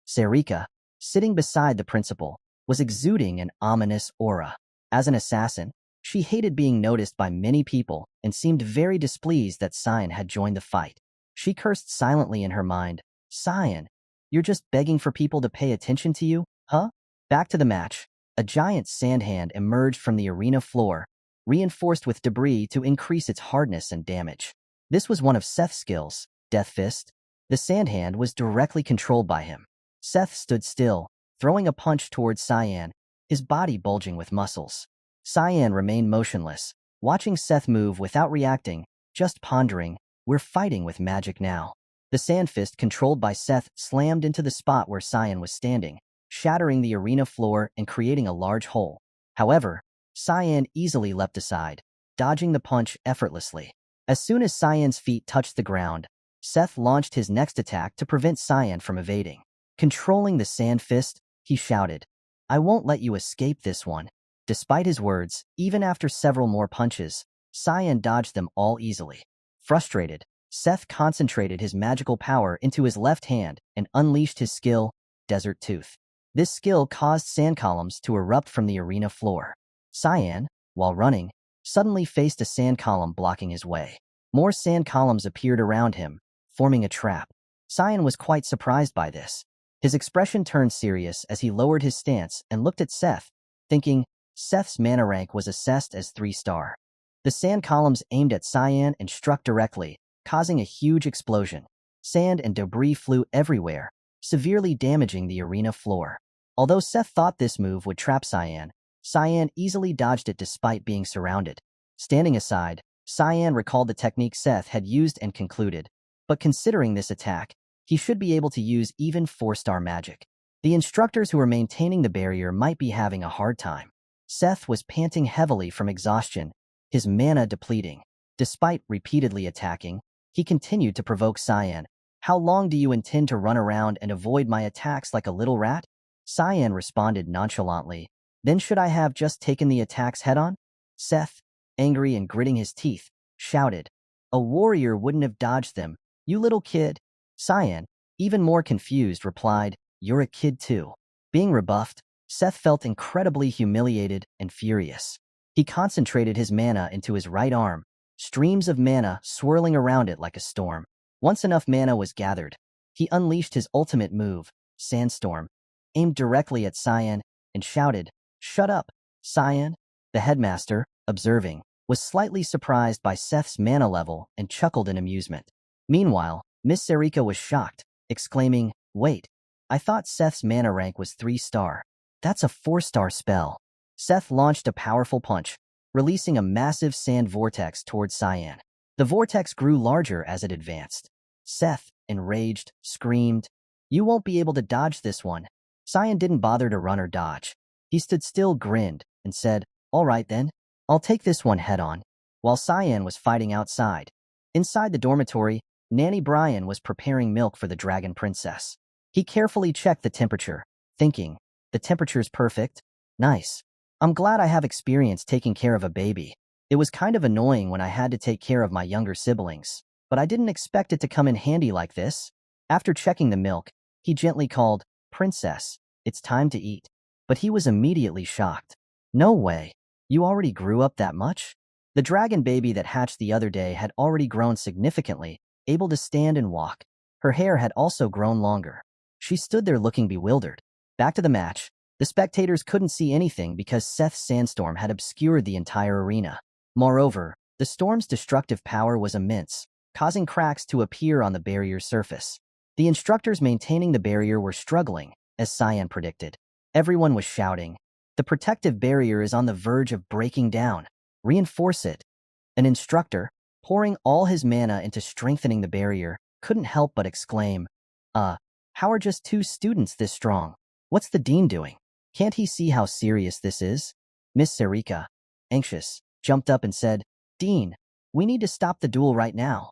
Speaker 1: Serika, sitting beside the principal, was exuding an ominous aura. As an assassin, she hated being noticed by many people and seemed very displeased that Cyan had joined the fight. She cursed silently in her mind. Cyan, you're just begging for people to pay attention to you, huh? Back to the match. A giant sand hand emerged from the arena floor, reinforced with debris to increase its hardness and damage. This was one of Seth's skills, Death Fist. The sand hand was directly controlled by him. Seth stood still, throwing a punch towards Cyan, his body bulging with muscles. Cyan remained motionless, watching Seth move without reacting, just pondering, we're fighting with magic now. The sand fist controlled by Seth slammed into the spot where Cyan was standing, shattering the arena floor and creating a large hole. However, Cyan easily leapt aside, dodging the punch effortlessly. As soon as Cyan's feet touched the ground, Seth launched his next attack to prevent Cyan from evading. Controlling the sand fist, he shouted, I won't let you escape this one. Despite his words, even after several more punches, Cyan dodged them all easily. Frustrated, Seth concentrated his magical power into his left hand and unleashed his skill, Desert Tooth. This skill caused sand columns to erupt from the arena floor. Cyan, while running, suddenly faced a sand column blocking his way. More sand columns appeared around him, forming a trap. Cyan was quite surprised by this. His expression turned serious as he lowered his stance and looked at Seth, thinking Seth's mana rank was assessed as 3-star. The sand columns aimed at Cyan and struck directly, causing a huge explosion. Sand and debris flew everywhere, severely damaging the arena floor. Although Seth thought this move would trap Cyan, Cyan easily dodged it despite being surrounded. Standing aside, Cyan recalled the technique Seth had used and concluded, but considering this attack, he should be able to use even 4-star magic. The instructors who were maintaining the barrier might be having a hard time. Seth was panting heavily from exhaustion, his mana depleting. Despite repeatedly attacking, he continued to provoke Cyan. How long do you intend to run around and avoid my attacks like a little rat? Cyan responded nonchalantly. Then should I have just taken the attacks head-on? Seth, angry and gritting his teeth, shouted. A warrior wouldn't have dodged them, you little kid. Cyan, even more confused, replied, you're a kid too. Being rebuffed, Seth felt incredibly humiliated and furious. He concentrated his mana into his right arm, streams of mana swirling around it like a storm. Once enough mana was gathered, he unleashed his ultimate move, Sandstorm, aimed directly at Cyan, and shouted, Shut up, Cyan. The headmaster, observing, was slightly surprised by Seth's mana level and chuckled in amusement. Meanwhile, Miss Serika was shocked, exclaiming, Wait, I thought Seth's mana rank was 3-star. That's a 4-star spell. Seth launched a powerful punch, releasing a massive sand vortex towards Cyan. The vortex grew larger as it advanced. Seth, enraged, screamed, You won't be able to dodge this one. Cyan didn't bother to run or dodge. He stood still, grinned, and said, All right then, I'll take this one head-on. While Cyan was fighting outside, inside the dormitory, Nanny Brian was preparing milk for the dragon princess. He carefully checked the temperature, thinking, The temperature's perfect. Nice. I'm glad I have experience taking care of a baby. It was kind of annoying when I had to take care of my younger siblings, but I didn't expect it to come in handy like this. After checking the milk, He gently called, "Princess, it's time to eat." But he was immediately shocked. "No way. You already grew up that much?" The dragon baby that hatched the other day had already grown significantly, able to stand and walk. Her hair had also grown longer. She stood there looking bewildered. Back to the match. The spectators couldn't see anything because Seth's sandstorm had obscured the entire arena. Moreover, the storm's destructive power was immense, causing cracks to appear on the barrier's surface. The instructors maintaining the barrier were struggling, as Cyan predicted. Everyone was shouting, "The protective barrier is on the verge of breaking down. Reinforce it." An instructor, pouring all his mana into strengthening the barrier, couldn't help but exclaim, how are just 2 students this strong? What's the dean doing? Can't he see how serious this is?" Miss Serika, anxious, jumped up and said, "Dean, we need to stop the duel right now."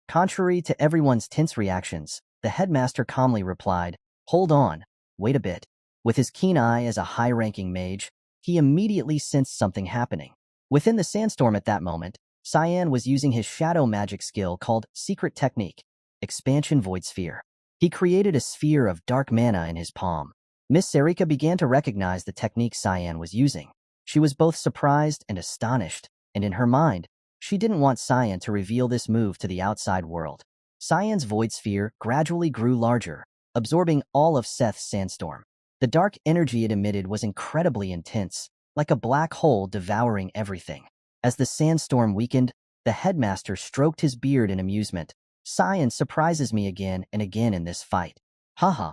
Speaker 1: Contrary to everyone's tense reactions, the headmaster calmly replied, "Hold on, wait a bit." With his keen eye as a high-ranking mage, he immediately sensed something happening. Within the sandstorm at that moment, Cyan was using his shadow magic skill called Secret Technique, Expansion Void Sphere. He created a sphere of dark mana in his palm. Miss Serika began to recognize the technique Cyan was using. She was both surprised and astonished, and in her mind, she didn't want Cyan to reveal this move to the outside world. Cyan's void sphere gradually grew larger, absorbing all of Seth's sandstorm. The dark energy it emitted was incredibly intense, like a black hole devouring everything. As the sandstorm weakened, the headmaster stroked his beard in amusement. "Cyan surprises me again and again in this fight. Haha."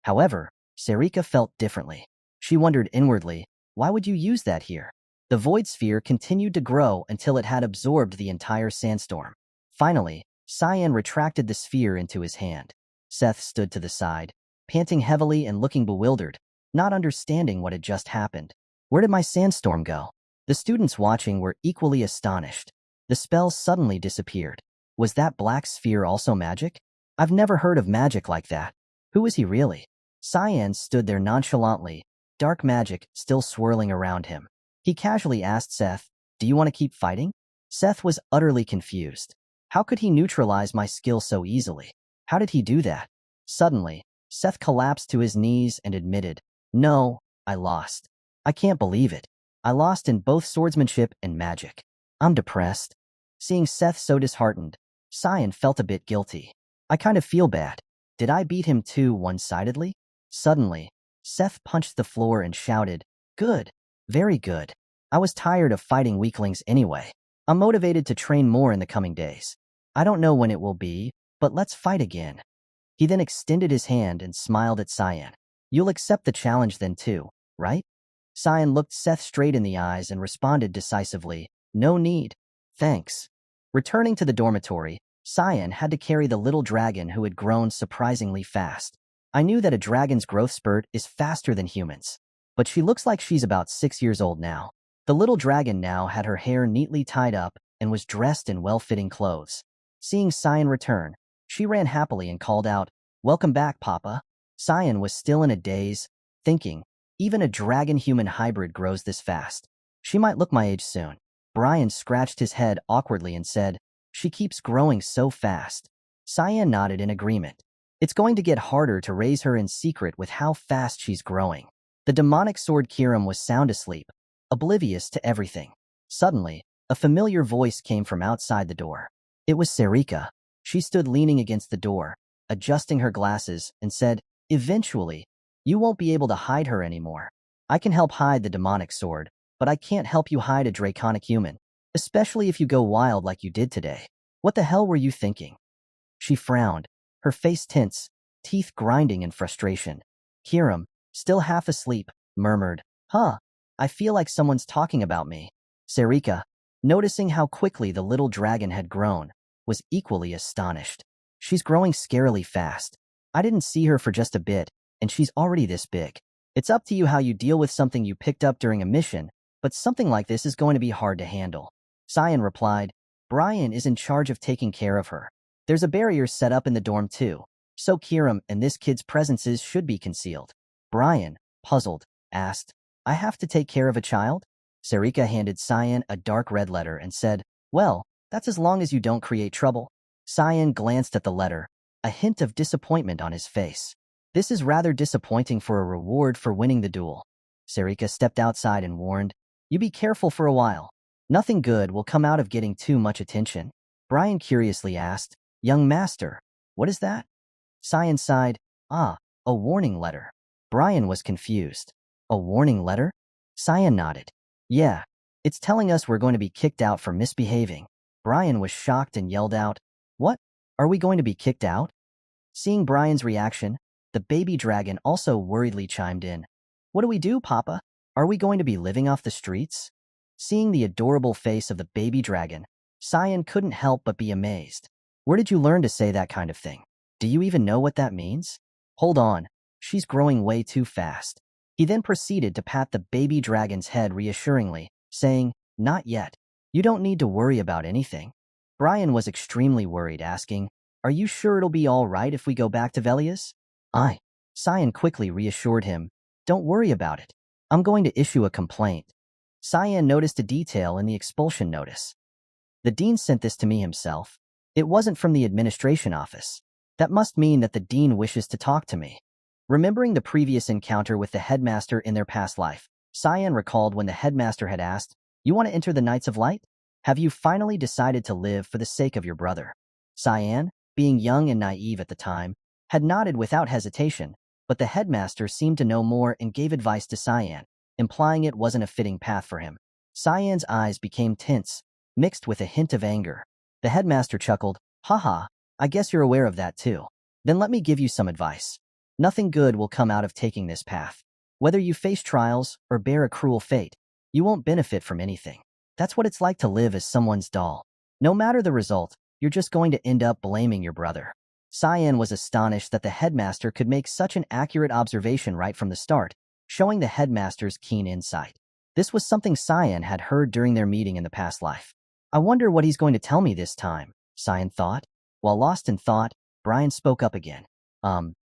Speaker 1: However, Serika felt differently. She wondered inwardly, why would you use that here? The void sphere continued to grow until it had absorbed the entire sandstorm. Finally, Cyan retracted the sphere into his hand. Seth stood to the side, panting heavily and looking bewildered, not understanding what had just happened. Where did my sandstorm go? The students watching were equally astonished. The spell suddenly disappeared. Was that black sphere also magic? I've never heard of magic like that. Who is he really? Cyan stood there nonchalantly, dark magic still swirling around him. He casually asked Seth, "Do you want to keep fighting?" Seth was utterly confused. How could he neutralize my skill so easily? How did he do that? Suddenly, Seth collapsed to his knees and admitted, "No, I lost. I can't believe it. I lost in both swordsmanship and magic. I'm depressed." Seeing Seth so disheartened, Cyan felt a bit guilty. "I kind of feel bad. Did I beat him too one-sidedly?" Suddenly, Seth punched the floor and shouted, "Good. Very good. I was tired of fighting weaklings anyway. I'm motivated to train more in the coming days. I don't know when it will be, but let's fight again." He then extended his hand and smiled at Cyan. "You'll accept the challenge then too, right?" Cyan looked Seth straight in the eyes and responded decisively, "No need. Thanks." Returning to the dormitory, Cyan had to carry the little dragon who had grown surprisingly fast. I knew that a dragon's growth spurt is faster than humans, but she looks like she's about 6 years old now. The little dragon now had her hair neatly tied up and was dressed in well-fitting clothes. Seeing Cyan return, she ran happily and called out, "Welcome back, Papa." Cyan was still in a daze, thinking, even a dragon-human hybrid grows this fast. She might look my age soon. Brian scratched his head awkwardly and said, "She keeps growing so fast." Cyan nodded in agreement. It's going to get harder to raise her in secret with how fast she's growing. The demonic sword Kiram was sound asleep, oblivious to everything. Suddenly, a familiar voice came from outside the door. It was Serika. She stood leaning against the door, adjusting her glasses, and said, "Eventually, you won't be able to hide her anymore. I can help hide the demonic sword, but I can't help you hide a draconic human, especially if you go wild like you did today. What the hell were you thinking?" She frowned, her face tense, teeth grinding in frustration. Kiram, still half asleep, murmured, I feel like someone's talking about me." Serika, noticing how quickly the little dragon had grown, was equally astonished. "She's growing scarily fast. I didn't see her for just a bit, and she's already this big. It's up to you how you deal with something you picked up during a mission, but something like this is going to be hard to handle." Cyan replied, "Brian is in charge of taking care of her. There's a barrier set up in the dorm too, so Kiram and this kid's presences should be concealed." Brian, puzzled, asked, "I have to take care of a child?" Serika handed Cyan a dark red letter and said, "Well, that's as long as you don't create trouble." Cyan glanced at the letter, a hint of disappointment on his face. This is rather disappointing for a reward for winning the duel. Sarika stepped outside and warned, "You be careful for a while. Nothing good will come out of getting too much attention." Brian curiously asked, "Young master, what is that?" Cyan sighed, "Ah, a warning letter." Brian was confused. "A warning letter?" Cyan nodded. "Yeah, it's telling us we're going to be kicked out for misbehaving." Brian was shocked and yelled out, "What? Are we going to be kicked out?" Seeing Brian's reaction, the baby dragon also worriedly chimed in, "What do we do, Papa? Are we going to be living off the streets?" Seeing the adorable face of the baby dragon, Cyan couldn't help but be amazed. "Where did you learn to say that kind of thing? Do you even know what that means?" "Hold on, she's growing way too fast." He then proceeded to pat the baby dragon's head reassuringly, saying, "Not yet. You don't need to worry about anything." Brian was extremely worried, asking, "Are you sure it'll be all right if we go back to Velia's?" "Aye." Cyan quickly reassured him, "Don't worry about it. I'm going to issue a complaint." Cyan noticed a detail in the expulsion notice. "The dean sent this to me himself. It wasn't from the administration office. That must mean that the dean wishes to talk to me." Remembering the previous encounter with the headmaster in their past life, Cyan recalled when the headmaster had asked, "You want to enter the Knights of Light? Have you finally decided to live for the sake of your brother?" Cyan, being young and naive at the time, had nodded without hesitation, but the headmaster seemed to know more and gave advice to Cyan, implying it wasn't a fitting path for him. Cyan's eyes became tense, mixed with a hint of anger. The headmaster chuckled, "Haha, I guess you're aware of that too. Then let me give you some advice. Nothing good will come out of taking this path. Whether you face trials or bear a cruel fate, you won't benefit from anything. That's what it's like to live as someone's doll. No matter the result, you're just going to end up blaming your brother." Cyan was astonished that the headmaster could make such an accurate observation right from the start, showing the headmaster's keen insight. This was something Cyan had heard during their meeting in the past life. "I wonder what he's going to tell me this time," Cyan thought. While lost in thought, Brian spoke up again.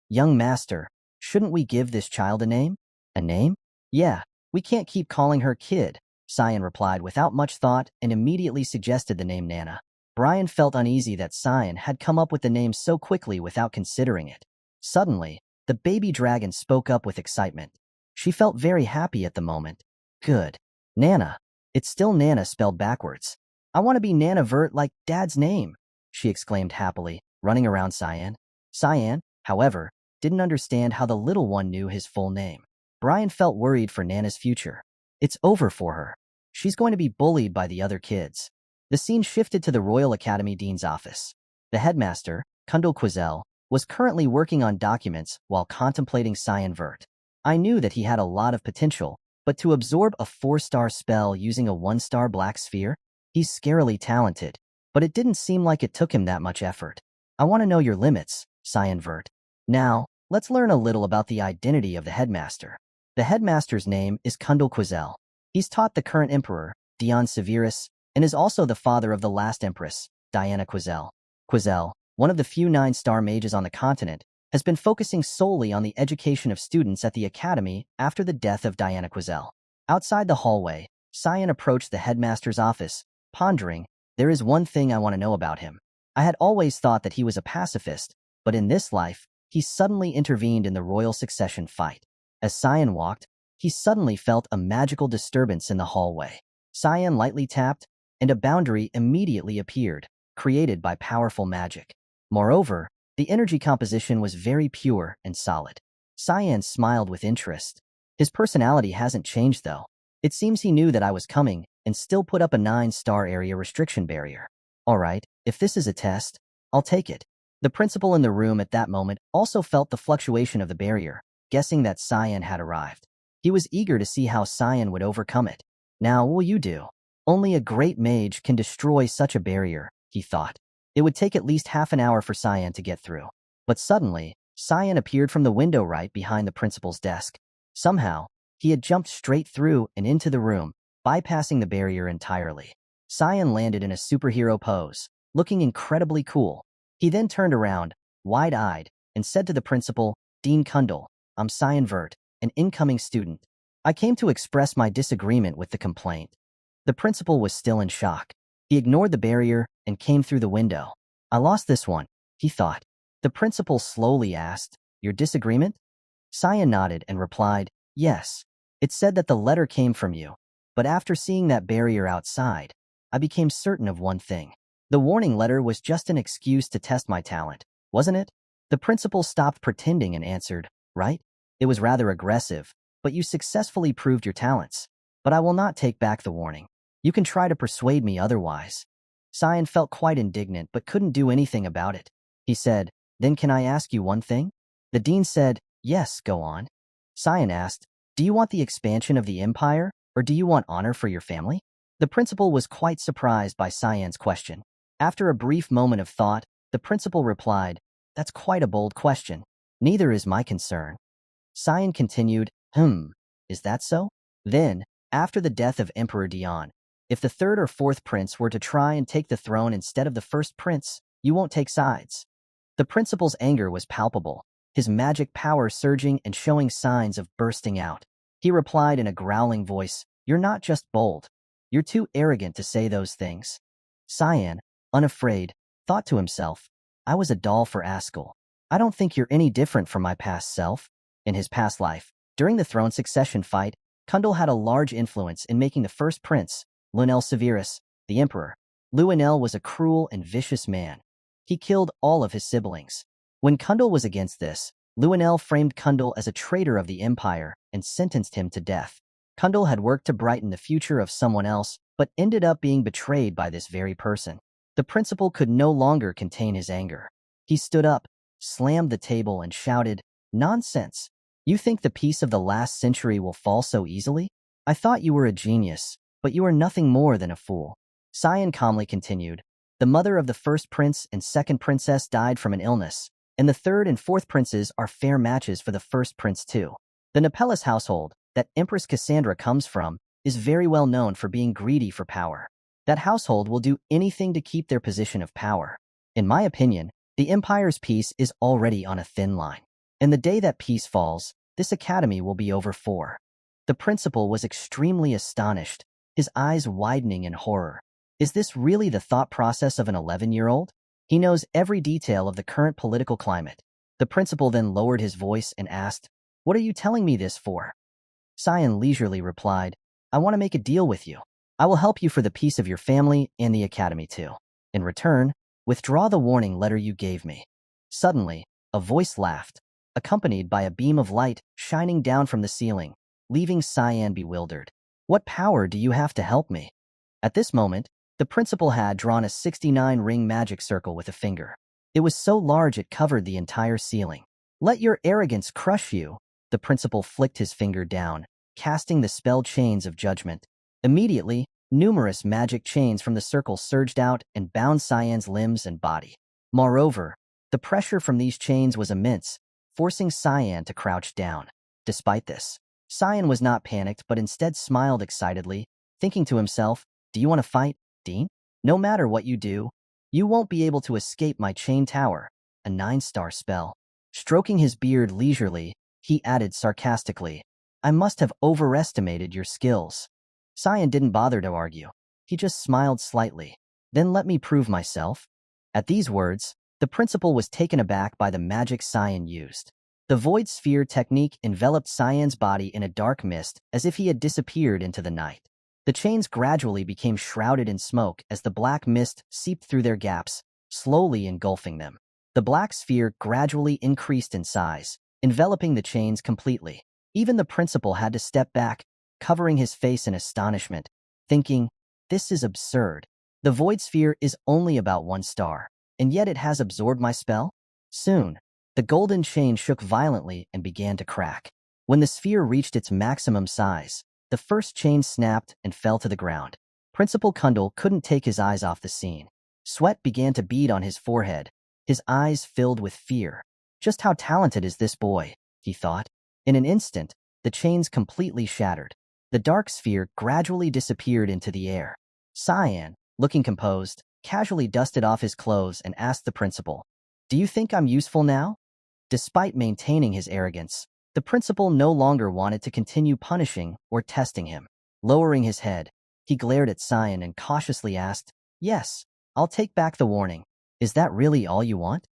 Speaker 1: Young master, shouldn't we give this child a name?" "A name?" "Yeah, we can't keep calling her kid," Cyan replied without much thought and immediately suggested the name Nana. Brian felt uneasy that Cyan had come up with the name so quickly without considering it. Suddenly, the baby dragon spoke up with excitement. She felt very happy at the moment. "Good. Nana. It's still Nana spelled backwards. I want to be Nana Vert like Dad's name," she exclaimed happily, running around Cyan. Cyan, however, didn't understand how the little one knew his full name. Brian felt worried for Nana's future. It's over for her. She's going to be bullied by the other kids. The scene shifted to the Royal Academy Dean's office. The headmaster, Kundal Quizel, was currently working on documents while contemplating Cyan Vert. I knew that he had a lot of potential, but to absorb a 4-star spell using a 1-star black sphere, he's scarily talented, but it didn't seem like it took him that much effort. "I want to know your limits, Cyan Vert. Now, let's learn a little about the identity of the headmaster." The headmaster's name is Kundal Quizel. He's taught the current emperor, Dion Severus, and is also the father of the last empress, Diana Quizel. Quizel, one of the few 9-star mages on the continent, has been focusing solely on the education of students at the academy after the death of Diana Quizel. Outside the hallway, Cyan approached the headmaster's office, pondering, "There is one thing I want to know about him. I had always thought that he was a pacifist, but in this life, he suddenly intervened in the royal succession fight." As Cyan walked, he suddenly felt a magical disturbance in the hallway. Cyan lightly tapped, and a boundary immediately appeared, created by powerful magic. Moreover, the energy composition was very pure and solid. Cyan smiled with interest. His personality hasn't changed though. It seems he knew that I was coming and still put up a 9-star area restriction barrier. Alright, if this is a test, I'll take it. The principal in the room at that moment also felt the fluctuation of the barrier, guessing that Cyan had arrived. He was eager to see how Cyan would overcome it. "Now, what will you do?" "Only a great mage can destroy such a barrier," he thought. It would take at least half an hour for Cyan to get through. But suddenly, Cyan appeared from the window right behind the principal's desk. Somehow, he had jumped straight through and into the room, bypassing the barrier entirely. Cyan landed in a superhero pose, looking incredibly cool. He then turned around, wide-eyed, and said to the principal, "Dean Kundal, I'm Cyan Vert, an incoming student. I came to express my disagreement with the complaint." The principal was still in shock. He ignored the barrier and came through the window. "I lost this one," he thought. The principal slowly asked, Your disagreement? Cyan nodded and replied, yes. It said that the letter came from you. But after seeing that barrier outside, I became certain of one thing. The warning letter was just an excuse to test my talent, wasn't it? The principal stopped pretending and answered, right? It was rather aggressive, but you successfully proved your talents. But I will not take back the warning. You can try to persuade me otherwise. Cyan felt quite indignant but couldn't do anything about it. He said, then can I ask you one thing? The dean said, yes, go on. Cyan asked, do you want the expansion of the empire, or do you want honor for your family? The principal was quite surprised by Cyan's question. After a brief moment of thought, the principal replied, that's quite a bold question. Neither is my concern. Cyan continued, is that so? Then, after the death of Emperor Dion, if the third or fourth prince were to try and take the throne instead of the first prince, you won't take sides. The principal's anger was palpable, his magic power surging and showing signs of bursting out. He replied in a growling voice, you're not just bold. You're too arrogant to say those things. Cyan, unafraid, thought to himself, I was a doll for Ascal. I don't think you're any different from my past self. In his past life, during the throne succession fight, Kundal had a large influence in making the first prince, Lunel Severus, the emperor. Lunel was a cruel and vicious man. He killed all of his siblings. When Kundal was against this, Lunel framed Kundal as a traitor of the empire and sentenced him to death. Kundal had worked to brighten the future of someone else, but ended up being betrayed by this very person. The principal could no longer contain his anger. He stood up, slammed the table, and shouted, nonsense! You think the peace of the last century will fall so easily? I thought you were a genius, but you are nothing more than a fool. Cyan calmly continued, the mother of the first prince and second princess died from an illness, and the third and fourth princes are fair matches for the first prince too. The Nepellus household, that Empress Cassandra comes from, is very well known for being greedy for power. That household will do anything to keep their position of power. In my opinion, the empire's peace is already on a thin line. And the day that peace falls, this academy will be over for. The principal was extremely astonished, his eyes widening in horror. Is this really the thought process of an 11-year-old? He knows every detail of the current political climate. The principal then lowered his voice and asked, what are you telling me this for? Cyan leisurely replied, I want to make a deal with you. I will help you for the peace of your family and the academy too. In return, withdraw the warning letter you gave me. Suddenly, a voice laughed, accompanied by a beam of light shining down from the ceiling, leaving Cyan bewildered. What power do you have to help me? At this moment, the principal had drawn a 69-ring magic circle with a finger. It was so large it covered the entire ceiling. Let your arrogance crush you. The principal flicked his finger down, casting the spell Chains of Judgment. Immediately, numerous magic chains from the circle surged out and bound Cyan's limbs and body. Moreover, the pressure from these chains was immense, forcing Cyan to crouch down. Despite this, Cyan was not panicked but instead smiled excitedly, thinking to himself, do you want to fight, Dean? No matter what you do, you won't be able to escape my chain tower, a 9-star spell. Stroking his beard leisurely, he added sarcastically, I must have overestimated your skills. Cyan didn't bother to argue. He just smiled slightly. Then let me prove myself. At these words, the principal was taken aback by the magic Cyan used. The void sphere technique enveloped Cyan's body in a dark mist as if he had disappeared into the night. The chains gradually became shrouded in smoke as the black mist seeped through their gaps, slowly engulfing them. The black sphere gradually increased in size, enveloping the chains completely. Even the principal had to step back, covering his face in astonishment, thinking, this is absurd. The void sphere is only about 1 star, and yet it has absorbed my spell? Soon, the golden chain shook violently and began to crack. When the sphere reached its maximum size, the first chain snapped and fell to the ground. Principal Kundal couldn't take his eyes off the scene. Sweat began to bead on his forehead, his eyes filled with fear. Just how talented is this boy, he thought. In an instant, the chains completely shattered. The dark sphere gradually disappeared into the air. Cyan, looking composed, casually dusted off his clothes and asked the principal, do you think I'm useful now? Despite maintaining his arrogance, the principal no longer wanted to continue punishing or testing him. Lowering his head, he glared at Cyan and cautiously asked, yes, I'll take back the warning. Is that really all you want?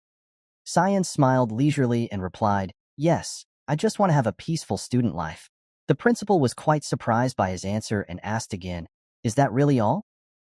Speaker 1: Cyan smiled leisurely and replied, Yes, I just want to have a peaceful student life. The principal was quite surprised by his answer and asked again, is that really all?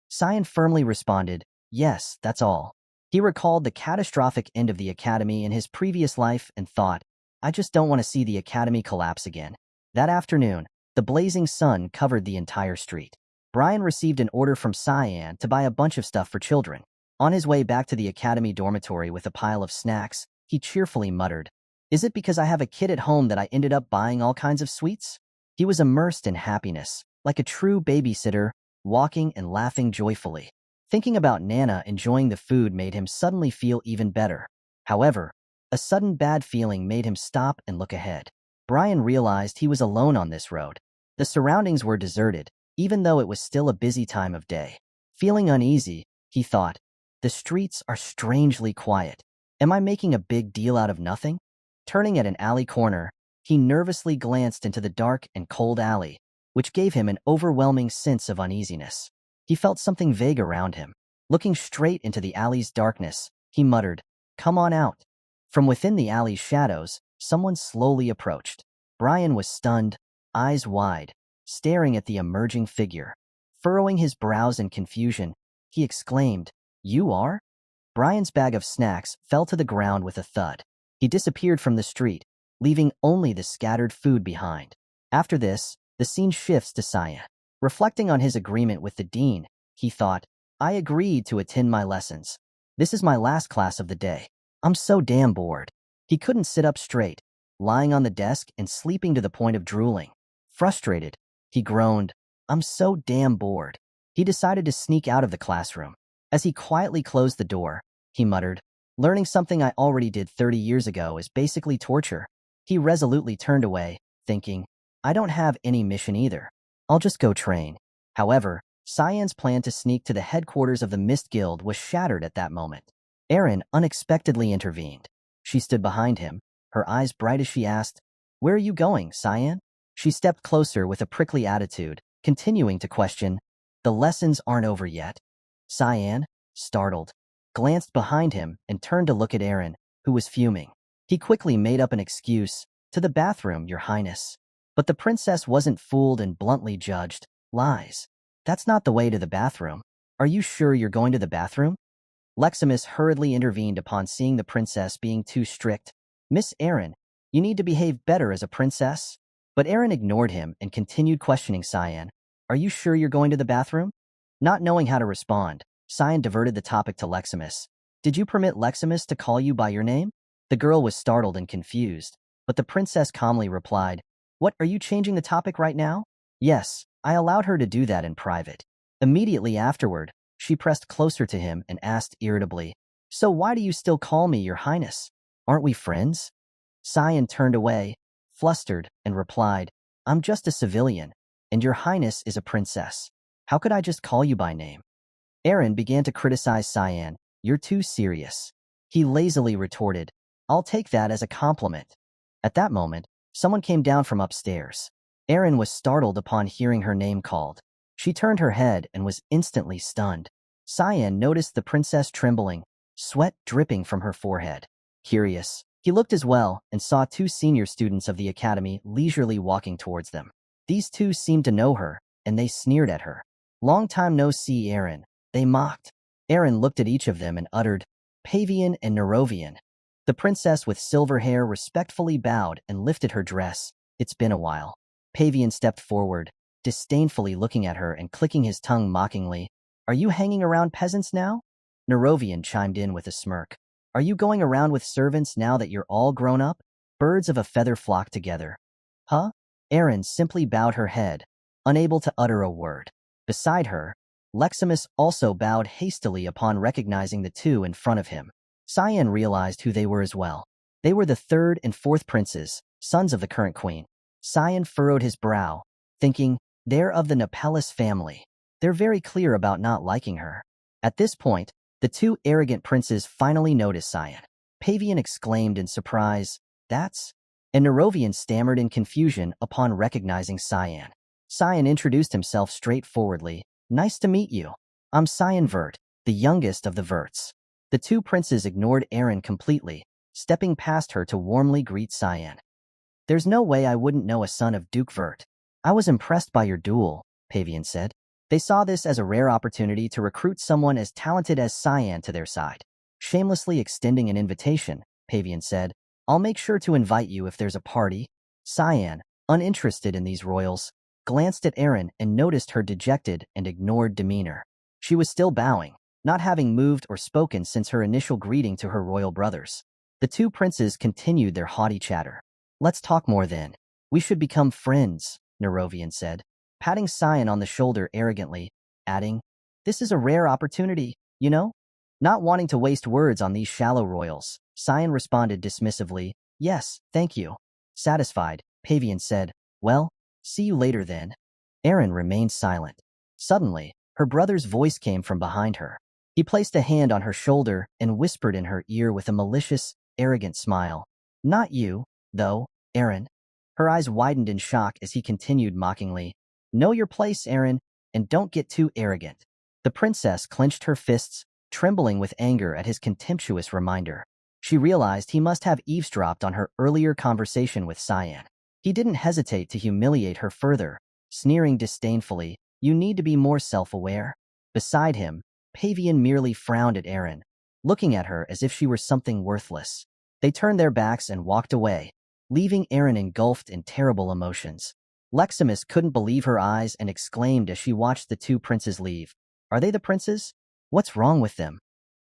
Speaker 1: Cyan firmly responded, yes, that's all. He recalled the catastrophic end of the academy in his previous life and thought, I just don't want to see the academy collapse again. That afternoon, the blazing sun covered the entire street. Brian received an order from Cyan to buy a bunch of stuff for children. On his way back to the academy dormitory with a pile of snacks, he cheerfully muttered, is it because I have a kid at home that I ended up buying all kinds of sweets? He was immersed in happiness, like a true babysitter, walking and laughing joyfully. Thinking about Nana enjoying the food made him suddenly feel even better. However, a sudden bad feeling made him stop and look ahead. Brian realized he was alone on this road. The surroundings were deserted, even though it was still a busy time of day. Feeling uneasy, he thought, the streets are strangely quiet. Am I making a big deal out of nothing? Turning at an alley corner, he nervously glanced into the dark and cold alley, which gave him an overwhelming sense of uneasiness. He felt something vague around him. Looking straight into the alley's darkness, he muttered, come on out. From within the alley's shadows, someone slowly approached. Brian was stunned, eyes wide, staring at the emerging figure. Furrowing his brows in confusion, he exclaimed, you are? Brian's bag of snacks fell to the ground with a thud. He disappeared from the street, leaving only the scattered food behind. After this, the scene shifts to Cyan. Reflecting on his agreement with the dean, he thought, I agreed to attend my lessons. This is my last class of the day. I'm so damn bored. He couldn't sit up straight, lying on the desk and sleeping to the point of drooling. Frustrated, he groaned, I'm so damn bored. He decided to sneak out of the classroom. As he quietly closed the door, he muttered, learning something I already did 30 years ago is basically torture. He resolutely turned away, thinking, I don't have any mission either. I'll just go train. However, Cyan's plan to sneak to the headquarters of the Mist Guild was shattered at that moment. Erin unexpectedly intervened. She stood behind him, her eyes bright as she asked, where are you going, Cyan? She stepped closer with a prickly attitude, continuing to question, the lessons aren't over yet. Cyan, startled, glanced behind him and turned to look at Erin, who was fuming. He quickly made up an excuse, to the bathroom, Your Highness. But the princess wasn't fooled and bluntly judged, lies. That's not the way to the bathroom. Are you sure you're going to the bathroom? Leximus hurriedly intervened upon seeing the princess being too strict. Miss Erin, you need to behave better as a princess. But Erin ignored him and continued questioning Cyan. Are you sure you're going to the bathroom? Not knowing how to respond, Cyan diverted the topic to Leximus. Did you permit Leximus to call you by your name? The girl was startled and confused, but the princess calmly replied, what, are you changing the topic right now? Yes, I allowed her to do that in private. Immediately afterward, she pressed closer to him and asked irritably, so why do you still call me Your Highness? Aren't we friends? Cyan turned away, flustered, and replied, I'm just a civilian, and Your Highness is a princess. How could I just call you by name? Erin began to criticize Cyan. You're too serious. He lazily retorted, I'll take that as a compliment. At that moment, someone came down from upstairs. Erin was startled upon hearing her name called. She turned her head and was instantly stunned. Cyan noticed the princess trembling, sweat dripping from her forehead. Curious, he looked as well and saw two senior students of the academy leisurely walking towards them. These two seemed to know her, and they sneered at her. Long time no see, Erin, they mocked. Erin looked at each of them and uttered, Pavian and Nerovian. The princess with silver hair respectfully bowed and lifted her dress. It's been a while. Pavian stepped forward, disdainfully looking at her and clicking his tongue mockingly. Are you hanging around peasants now? Nerovian chimed in with a smirk. Are you going around with servants now that you're all grown up? Birds of a feather flock together. Huh? Erin simply bowed her head, unable to utter a word. Beside her, Leximus also bowed hastily upon recognizing the two in front of him. Cyan realized who they were as well. They were the third and fourth princes, sons of the current queen. Cyan furrowed his brow, thinking, they're of the Nepellus family. They're very clear about not liking her. At this point, the two arrogant princes finally noticed Cyan. Pavian exclaimed in surprise, that's... And Nerovian stammered in confusion upon recognizing Cyan. Cyan introduced himself straightforwardly. Nice to meet you. I'm Cyan Vert, the youngest of the Verts. The two princes ignored Erin completely, stepping past her to warmly greet Cyan. There's no way I wouldn't know a son of Duke Vert. I was impressed by your duel, Pavian said. They saw this as a rare opportunity to recruit someone as talented as Cyan to their side. Shamelessly extending an invitation, Pavian said, I'll make sure to invite you if there's a party. Cyan, uninterested in these royals, glanced at Eren and noticed her dejected and ignored demeanor. She was still bowing, not having moved or spoken since her initial greeting to her royal brothers. The two princes continued their haughty chatter. Let's talk more then. We should become friends, Nerovian said, patting Cyan on the shoulder arrogantly, adding, This is a rare opportunity, you know? Not wanting to waste words on these shallow royals, Cyan responded dismissively, Yes, thank you. Satisfied, Pavian said, Well, see you later then. Eren remained silent. Suddenly, her brother's voice came from behind her. He placed a hand on her shoulder and whispered in her ear with a malicious, arrogant smile. Not you, though, Eren. Her eyes widened in shock as he continued mockingly. Know your place, Eren, and don't get too arrogant. The princess clenched her fists, trembling with anger at his contemptuous reminder. She realized he must have eavesdropped on her earlier conversation with Cyan. He didn't hesitate to humiliate her further, sneering disdainfully, You need to be more self-aware. Beside him, Pavian merely frowned at Eren, looking at her as if she were something worthless. They turned their backs and walked away, leaving Eren engulfed in terrible emotions. Leximus couldn't believe her eyes and exclaimed as she watched the two princes leave. Are they the princes? What's wrong with them?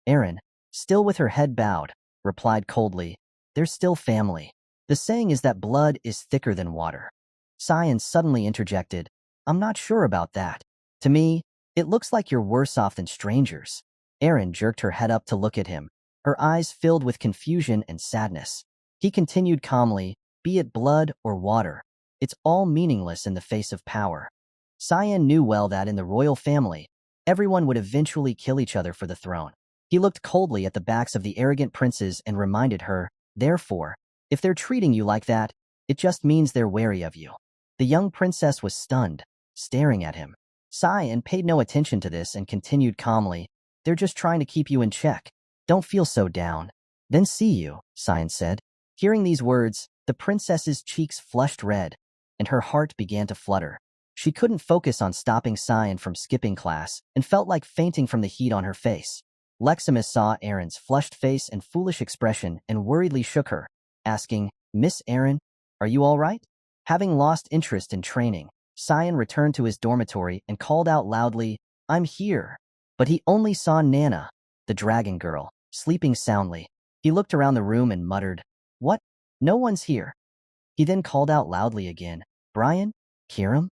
Speaker 1: Eren, still with her head bowed, replied coldly, They're still family. The saying is that blood is thicker than water. Cyan suddenly interjected, I'm not sure about that. To me, it looks like you're worse off than strangers. Eren jerked her head up to look at him, her eyes filled with confusion and sadness. He continued calmly, Be it blood or water, it's all meaningless in the face of power. Cyan knew well that in the royal family, everyone would eventually kill each other for the throne. He looked coldly at the backs of the arrogant princes and reminded her, Therefore, if they're treating you like that, it just means they're wary of you. The young princess was stunned, staring at him. Cyan paid no attention to this and continued calmly, They're just trying to keep you in check. Don't feel so down. Then see you, Cyan said. Hearing these words, the princess's cheeks flushed red, and her heart began to flutter. She couldn't focus on stopping Cyan from skipping class and felt like fainting from the heat on her face. Leximus saw Eren's flushed face and foolish expression and worriedly shook her, asking, Miss Eren, are you all right? Having lost interest in training, Cyan returned to his dormitory and called out loudly, I'm here. But he only saw Nana, the dragon girl, sleeping soundly. He looked around the room and muttered, What? No one's here. He then called out loudly again, Brian? Kiram?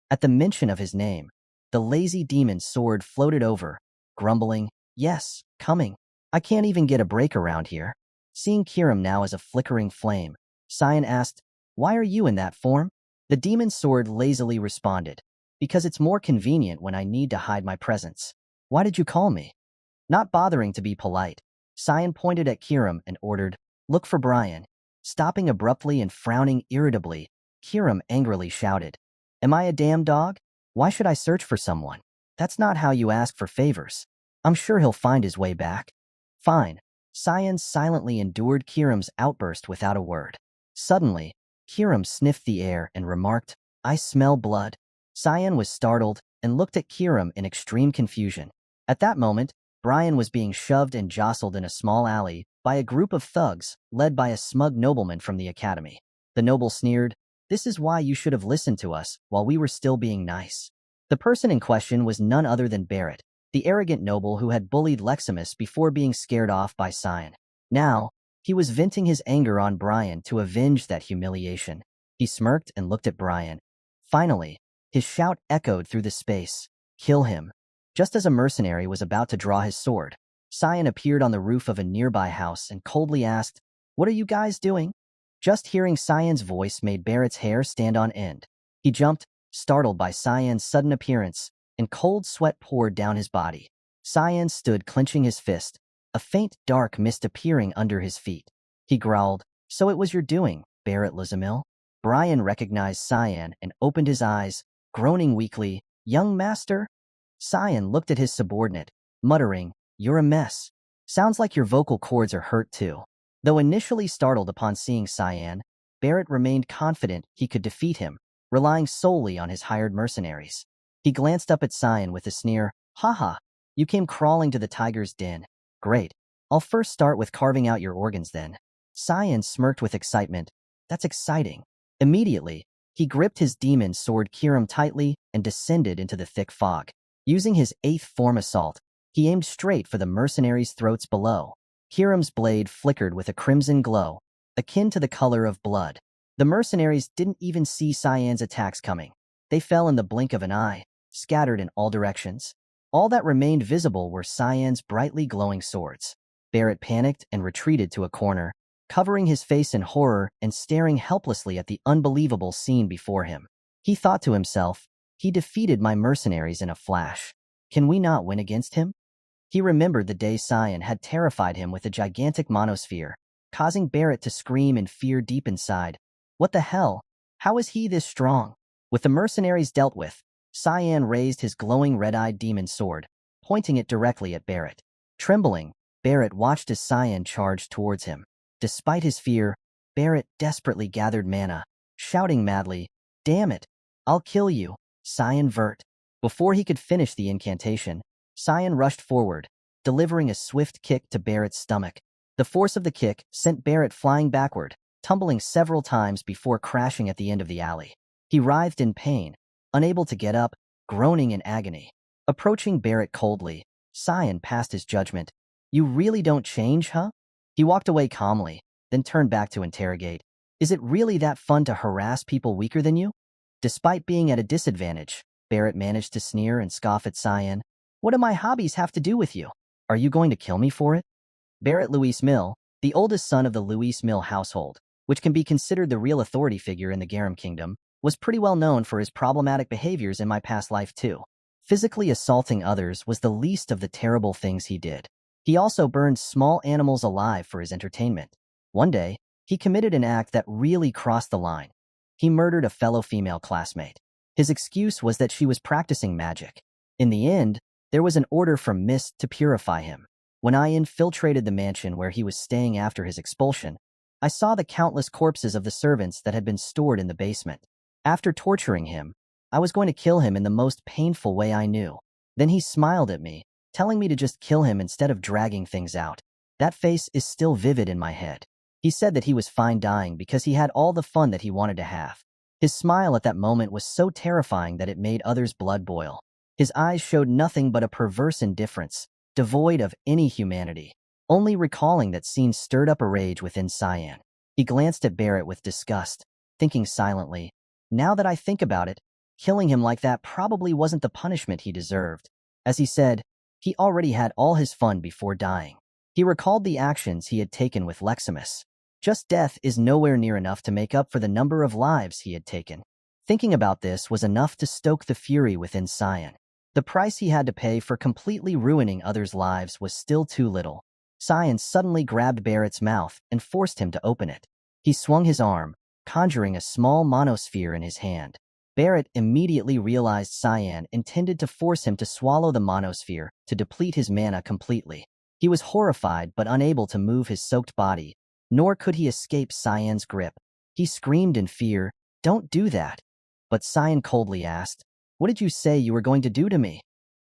Speaker 1: At the mention of his name, the lazy demon's sword floated over, grumbling, Yes, coming. I can't even get a break around here. Seeing Kiram now as a flickering flame, Cyan asked, Why are you in that form? The demon's sword lazily responded, Because it's more convenient when I need to hide my presence. Why did you call me? Not bothering to be polite, Cyan pointed at Kiram and ordered, Look for Brian. Stopping abruptly and frowning irritably, Kiram angrily shouted, Am I a damn dog? Why should I search for someone? That's not how you ask for favors. I'm sure he'll find his way back. Fine. Cyan silently endured Kiram's outburst without a word. Suddenly, Kiram sniffed the air and remarked, I smell blood. Cyan was startled and looked at Kiram in extreme confusion. At that moment, Brian was being shoved and jostled in a small alley by a group of thugs led by a smug nobleman from the academy. The noble sneered, This is why you should have listened to us while we were still being nice. The person in question was none other than Barrett, the arrogant noble who had bullied Leximus before being scared off by Cyan. Now, he was venting his anger on Brian to avenge that humiliation. He smirked and looked at Brian. Finally, his shout echoed through the space, Kill him. Just as a mercenary was about to draw his sword, Cyan appeared on the roof of a nearby house and coldly asked, What are you guys doing? Just hearing Cyan's voice made Barrett's hair stand on end. He jumped, startled by Cyan's sudden appearance, and cold sweat poured down his body. Cyan stood clenching his fist, a faint dark mist appearing under his feet. He growled, So it was your doing, Barrett Lizamil? Brian recognized Cyan and opened his eyes, groaning weakly, Young master? Cyan looked at his subordinate, muttering, You're a mess. Sounds like your vocal cords are hurt too. Though initially startled upon seeing Cyan, Barrett remained confident he could defeat him, relying solely on his hired mercenaries. He glanced up at Cyan with a sneer. Haha, you came crawling to the tiger's den. Great. I'll first start with carving out your organs then. Cyan smirked with excitement. That's exciting. Immediately, he gripped his demon sword Kirim tightly and descended into the thick fog. Using his 8th form assault, he aimed straight for the mercenaries' throats below. Kirim's blade flickered with a crimson glow, akin to the color of blood. The mercenaries didn't even see Cyan's attacks coming. They fell in the blink of an eye, scattered in all directions. All that remained visible were Cyan's brightly glowing swords. Barrett panicked and retreated to a corner, covering his face in horror and staring helplessly at the unbelievable scene before him. He thought to himself, he defeated my mercenaries in a flash. Can we not win against him? He remembered the day Cyan had terrified him with a gigantic monosphere, causing Barrett to scream in fear deep inside. What the hell? How is he this strong? With the mercenaries dealt with, Cyan raised his glowing red-eyed demon sword, pointing it directly at Barrett. Trembling, Barrett watched as Cyan charged towards him. Despite his fear, Barrett desperately gathered mana, shouting madly, "Damn it! I'll kill you, Cyan Vert." Before he could finish the incantation, Cyan rushed forward, delivering a swift kick to Barrett's stomach. The force of the kick sent Barrett flying backward, tumbling several times before crashing at the end of the alley. He writhed in pain, unable to get up, groaning in agony. Approaching Barrett coldly, Cyan passed his judgment. "You really don't change, huh?" He walked away calmly, then turned back to interrogate. "Is it really that fun to harass people weaker than you?" Despite being at a disadvantage, Barrett managed to sneer and scoff at Cyan. "What do my hobbies have to do with you? Are you going to kill me for it?" Barrett Louis Mill, the oldest son of the Louis Mill household, which can be considered the real authority figure in the Garum Kingdom, was pretty well known for his problematic behaviors in my past life too. Physically assaulting others was the least of the terrible things he did. He also burned small animals alive for his entertainment. One day, he committed an act that really crossed the line. He murdered a fellow female classmate. His excuse was that she was practicing magic. In the end, there was an order from Mist to purify him. When I infiltrated the mansion where he was staying after his expulsion, I saw the countless corpses of the servants that had been stored in the basement. After torturing him, I was going to kill him in the most painful way I knew. Then he smiled at me, telling me to just kill him instead of dragging things out. That face is still vivid in my head. He said that he was fine dying because he had all the fun that he wanted to have. His smile at that moment was so terrifying that it made others' blood boil. His eyes showed nothing but a perverse indifference, devoid of any humanity. Only recalling that scene stirred up a rage within Cyan. He glanced at Barrett with disgust, thinking silently, "Now that I think about it, killing him like that probably wasn't the punishment he deserved." As he said, he already had all his fun before dying. He recalled the actions he had taken with Leximus. Just death is nowhere near enough to make up for the number of lives he had taken. Thinking about this was enough to stoke the fury within Cyan. The price he had to pay for completely ruining others' lives was still too little. Cyan suddenly grabbed Barrett's mouth and forced him to open it. He swung his arm, conjuring a small monosphere in his hand. Barrett immediately realized Cyan intended to force him to swallow the monosphere to deplete his mana completely. He was horrified but unable to move his soaked body, nor could he escape Cyan's grip. He screamed in fear, "Don't do that." But Cyan coldly asked, "What did you say you were going to do to me?"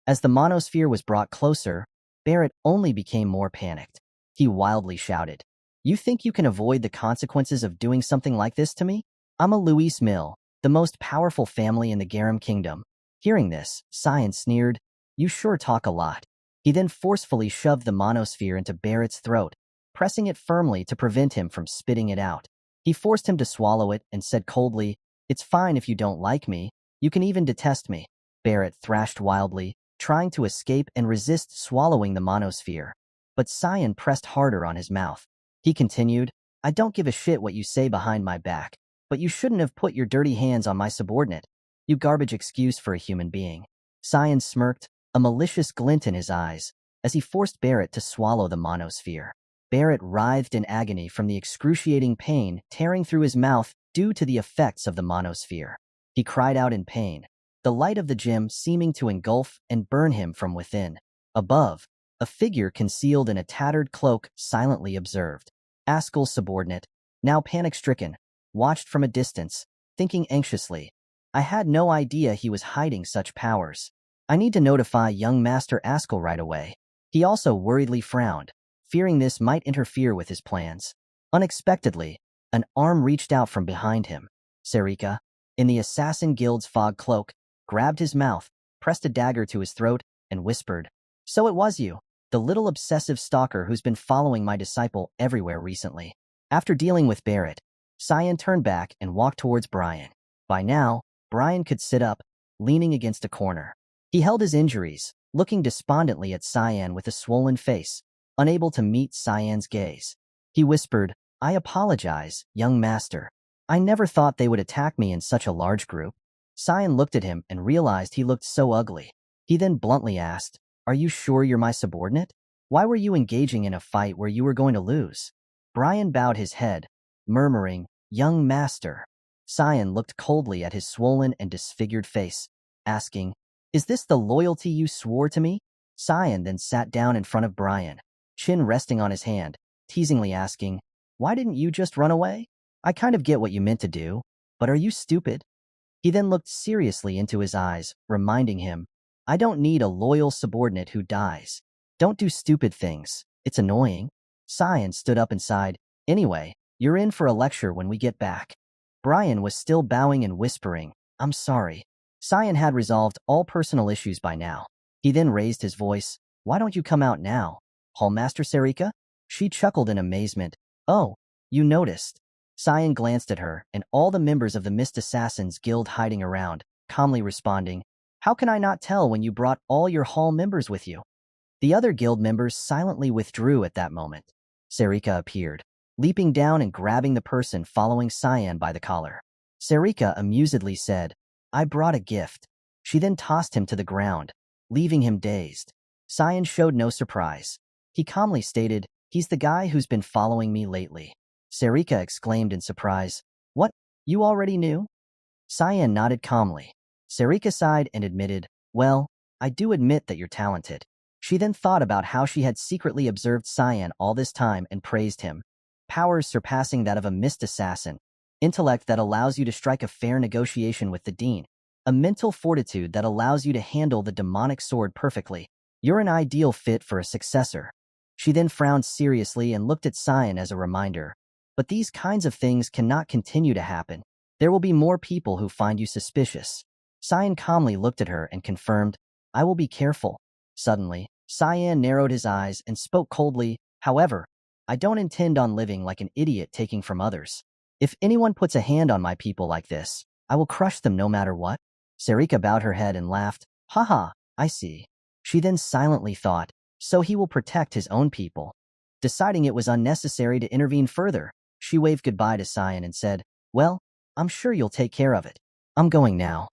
Speaker 1: As the monosphere was brought closer, Barrett only became more panicked. He wildly shouted, "You think you can avoid the consequences of doing something like this to me? I'm a Louis Mill, the most powerful family in the Garum Kingdom." Hearing this, Cyan sneered, "You sure talk a lot." He then forcefully shoved the monosphere into Barrett's throat, pressing it firmly to prevent him from spitting it out. He forced him to swallow it and said coldly, "It's fine if you don't like me. You can even detest me." Barrett thrashed wildly, trying to escape and resist swallowing the monosphere. But Cyan pressed harder on his mouth. He continued, "I don't give a shit what you say behind my back, but you shouldn't have put your dirty hands on my subordinate. You garbage excuse for a human being." Cyan smirked, a malicious glint in his eyes, as he forced Barrett to swallow the monosphere. Barrett writhed in agony from the excruciating pain tearing through his mouth due to the effects of the monosphere. He cried out in pain, the light of the gem seeming to engulf and burn him from within. Above, a figure concealed in a tattered cloak silently observed. Ascal's subordinate, now panic-stricken, watched from a distance, thinking anxiously. I had no idea he was hiding such powers. I need to notify young Master Ascal right away. He also worriedly frowned, fearing this might interfere with his plans. Unexpectedly, an arm reached out from behind him. Serika, in the Assassin Guild's fog cloak, grabbed his mouth, pressed a dagger to his throat, and whispered, "So it was you, the little obsessive stalker who's been following my disciple everywhere recently." After dealing with Barrett, Cyan turned back and walked towards Brian. By now, Brian could sit up, leaning against a corner. He held his injuries, looking despondently at Cyan with a swollen face, unable to meet Cyan's gaze. He whispered, "I apologize, young master. I never thought they would attack me in such a large group." Cyan looked at him and realized he looked so ugly. He then bluntly asked, "Are you sure you're my subordinate? Why were you engaging in a fight where you were going to lose?" Brian bowed his head, murmuring, "Young master." Cyan looked coldly at his swollen and disfigured face, asking, "Is this the loyalty you swore to me?" Cyan then sat down in front of Brian, chin resting on his hand, teasingly asking, "Why didn't you just run away? I kind of get what you meant to do, but are you stupid?" He then looked seriously into his eyes, reminding him, "I don't need a loyal subordinate who dies. Don't do stupid things. It's annoying." Cyan stood up and sighed, "Anyway, you're in for a lecture when we get back." Brian was still bowing and whispering, "I'm sorry." Cyan had resolved all personal issues by now. He then raised his voice, "Why don't you come out now, Hallmaster Serika?" She chuckled in amazement. "Oh, you noticed." Cyan glanced at her and all the members of the Mist Assassins Guild hiding around, calmly responding, "How can I not tell when you brought all your hall members with you?" The other guild members silently withdrew at that moment. Serika appeared, leaping down and grabbing the person following Cyan by the collar. Serika amusedly said, "I brought a gift." She then tossed him to the ground, leaving him dazed. Cyan showed no surprise. He calmly stated, "He's the guy who's been following me lately." Serika exclaimed in surprise, "What? You already knew?" Cyan nodded calmly. Serika sighed and admitted, "Well, I do admit that you're talented." She then thought about how she had secretly observed Cyan all this time and praised him. Powers surpassing that of a mist assassin, intellect that allows you to strike a fair negotiation with the Dean, a mental fortitude that allows you to handle the demonic sword perfectly. You're an ideal fit for a successor. She then frowned seriously and looked at Cyan as a reminder. But these kinds of things cannot continue to happen. There will be more people who find you suspicious. Cyan calmly looked at her and confirmed, "I will be careful." Suddenly, Cyan narrowed his eyes and spoke coldly, "However, I don't intend on living like an idiot taking from others. If anyone puts a hand on my people like this, I will crush them no matter what." Serika bowed her head and laughed, "Haha, I see." She then silently thought, "So he will protect his own people." Deciding it was unnecessary to intervene further, she waved goodbye to Cyan and said, "Well, I'm sure you'll take care of it. I'm going now."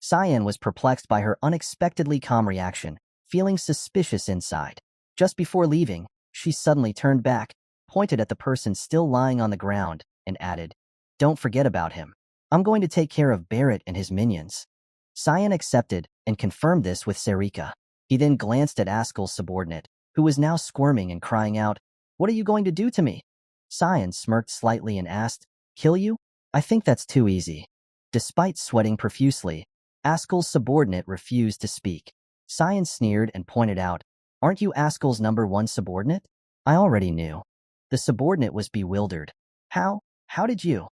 Speaker 1: Cyan was perplexed by her unexpectedly calm reaction, feeling suspicious inside. Just before leaving, she suddenly turned back, pointed at the person still lying on the ground, and added, "Don't forget about him. I'm going to take care of Barrett and his minions." Cyan accepted and confirmed this with Serika. He then glanced at Ascal's subordinate, who was now squirming and crying out, "What are you going to do to me?" Cyan smirked slightly and asked, "Kill you? I think that's too easy." Despite sweating profusely, Ascal's subordinate refused to speak. Cyan sneered and pointed out, "Aren't you Ascal's #1 subordinate?" "I already knew." The subordinate was bewildered. How did you?"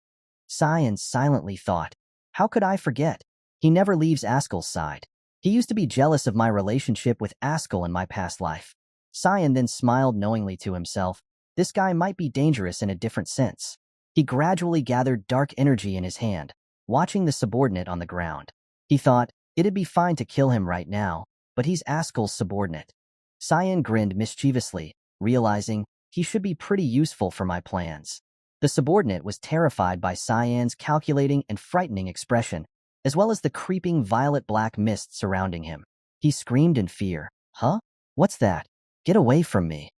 Speaker 1: Cyan silently thought, "How could I forget? He never leaves Ascal's side. He used to be jealous of my relationship with Ascal in my past life." Cyan then smiled knowingly to himself. This guy might be dangerous in a different sense. He gradually gathered dark energy in his hand, watching the subordinate on the ground. He thought, it'd be fine to kill him right now, but he's Ascal's subordinate. Cyan grinned mischievously, realizing he should be pretty useful for my plans. The subordinate was terrified by Cyan's calculating and frightening expression, as well as the creeping violet-black mist surrounding him. He screamed in fear, "Huh? What's that? Get away from me."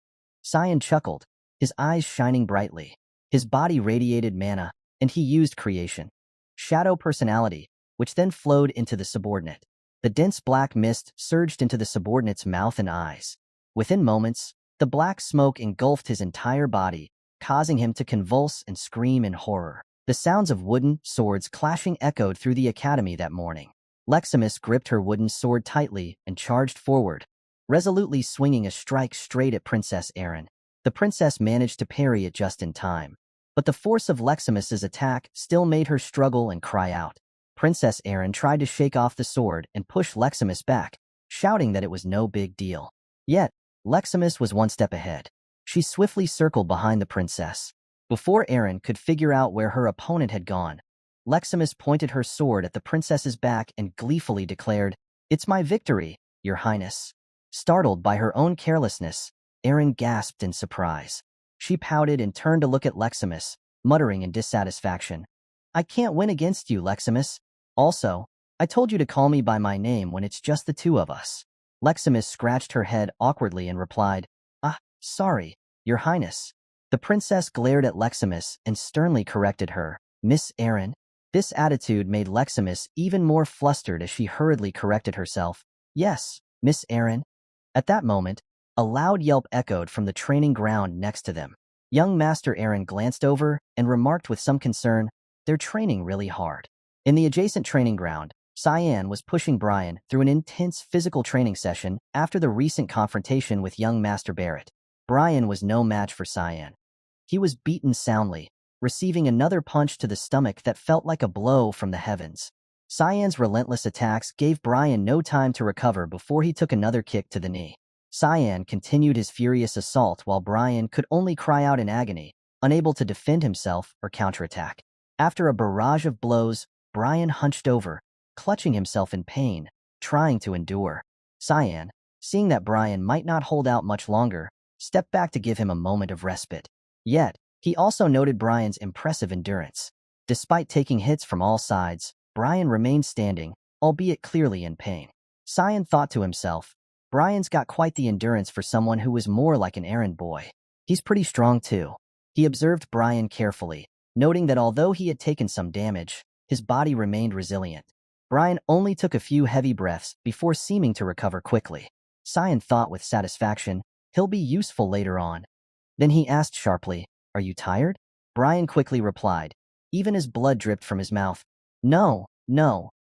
Speaker 1: Cyan chuckled, his eyes shining brightly. His body radiated mana, and he used creation. Shadow personality, which then flowed into the subordinate. The dense black mist surged into the subordinate's mouth and eyes. Within moments, the black smoke engulfed his entire body, causing him to convulse and scream in horror. The sounds of wooden swords clashing echoed through the academy that morning. Leximus gripped her wooden sword tightly and charged forward, resolutely swinging a strike straight at Princess Erin. The princess managed to parry it just in time, but the force of Leximus's attack still made her struggle and cry out. Princess Erin tried to shake off the sword and push Leximus back, shouting that it was no big deal. Yet, Leximus was one step ahead. She swiftly circled behind the princess. Before Erin could figure out where her opponent had gone, Leximus pointed her sword at the princess's back and gleefully declared, "It's my victory, Your Highness." Startled by her own carelessness, Erin gasped in surprise. She pouted and turned to look at Leximus, muttering in dissatisfaction, "I can't win against you, Leximus. Also, I told you to call me by my name when it's just the two of us." Leximus scratched her head awkwardly and replied, "Sorry, Your Highness." The princess glared at Leximus and sternly corrected her, "Miss Erin." This attitude made Leximus even more flustered as she hurriedly corrected herself, "Yes, Miss Erin." At that moment, a loud yelp echoed from the training ground next to them. Young Master Erin glanced over and remarked with some concern, "They're training really hard." In the adjacent training ground, Cyan was pushing Brian through an intense physical training session after the recent confrontation with young Master Barrett. Brian was no match for Cyan. He was beaten soundly, receiving another punch to the stomach that felt like a blow from the heavens. Cyan's relentless attacks gave Brian no time to recover before he took another kick to the knee. Cyan continued his furious assault while Brian could only cry out in agony, unable to defend himself or counterattack. After a barrage of blows, Brian hunched over, clutching himself in pain, trying to endure. Cyan, seeing that Brian might not hold out much longer, stepped back to give him a moment of respite. Yet, he also noted Brian's impressive endurance. Despite taking hits from all sides, Brian remained standing, albeit clearly in pain. Cyan thought to himself, "Brian's got quite the endurance for someone who was more like an errand boy. He's pretty strong too." He observed Brian carefully, noting that although he had taken some damage, his body remained resilient. Brian only took a few heavy breaths before seeming to recover quickly. Cyan thought with satisfaction, "He'll be useful later on." Then he asked sharply, "Are you tired?" Brian quickly replied, even as blood dripped from his mouth, No,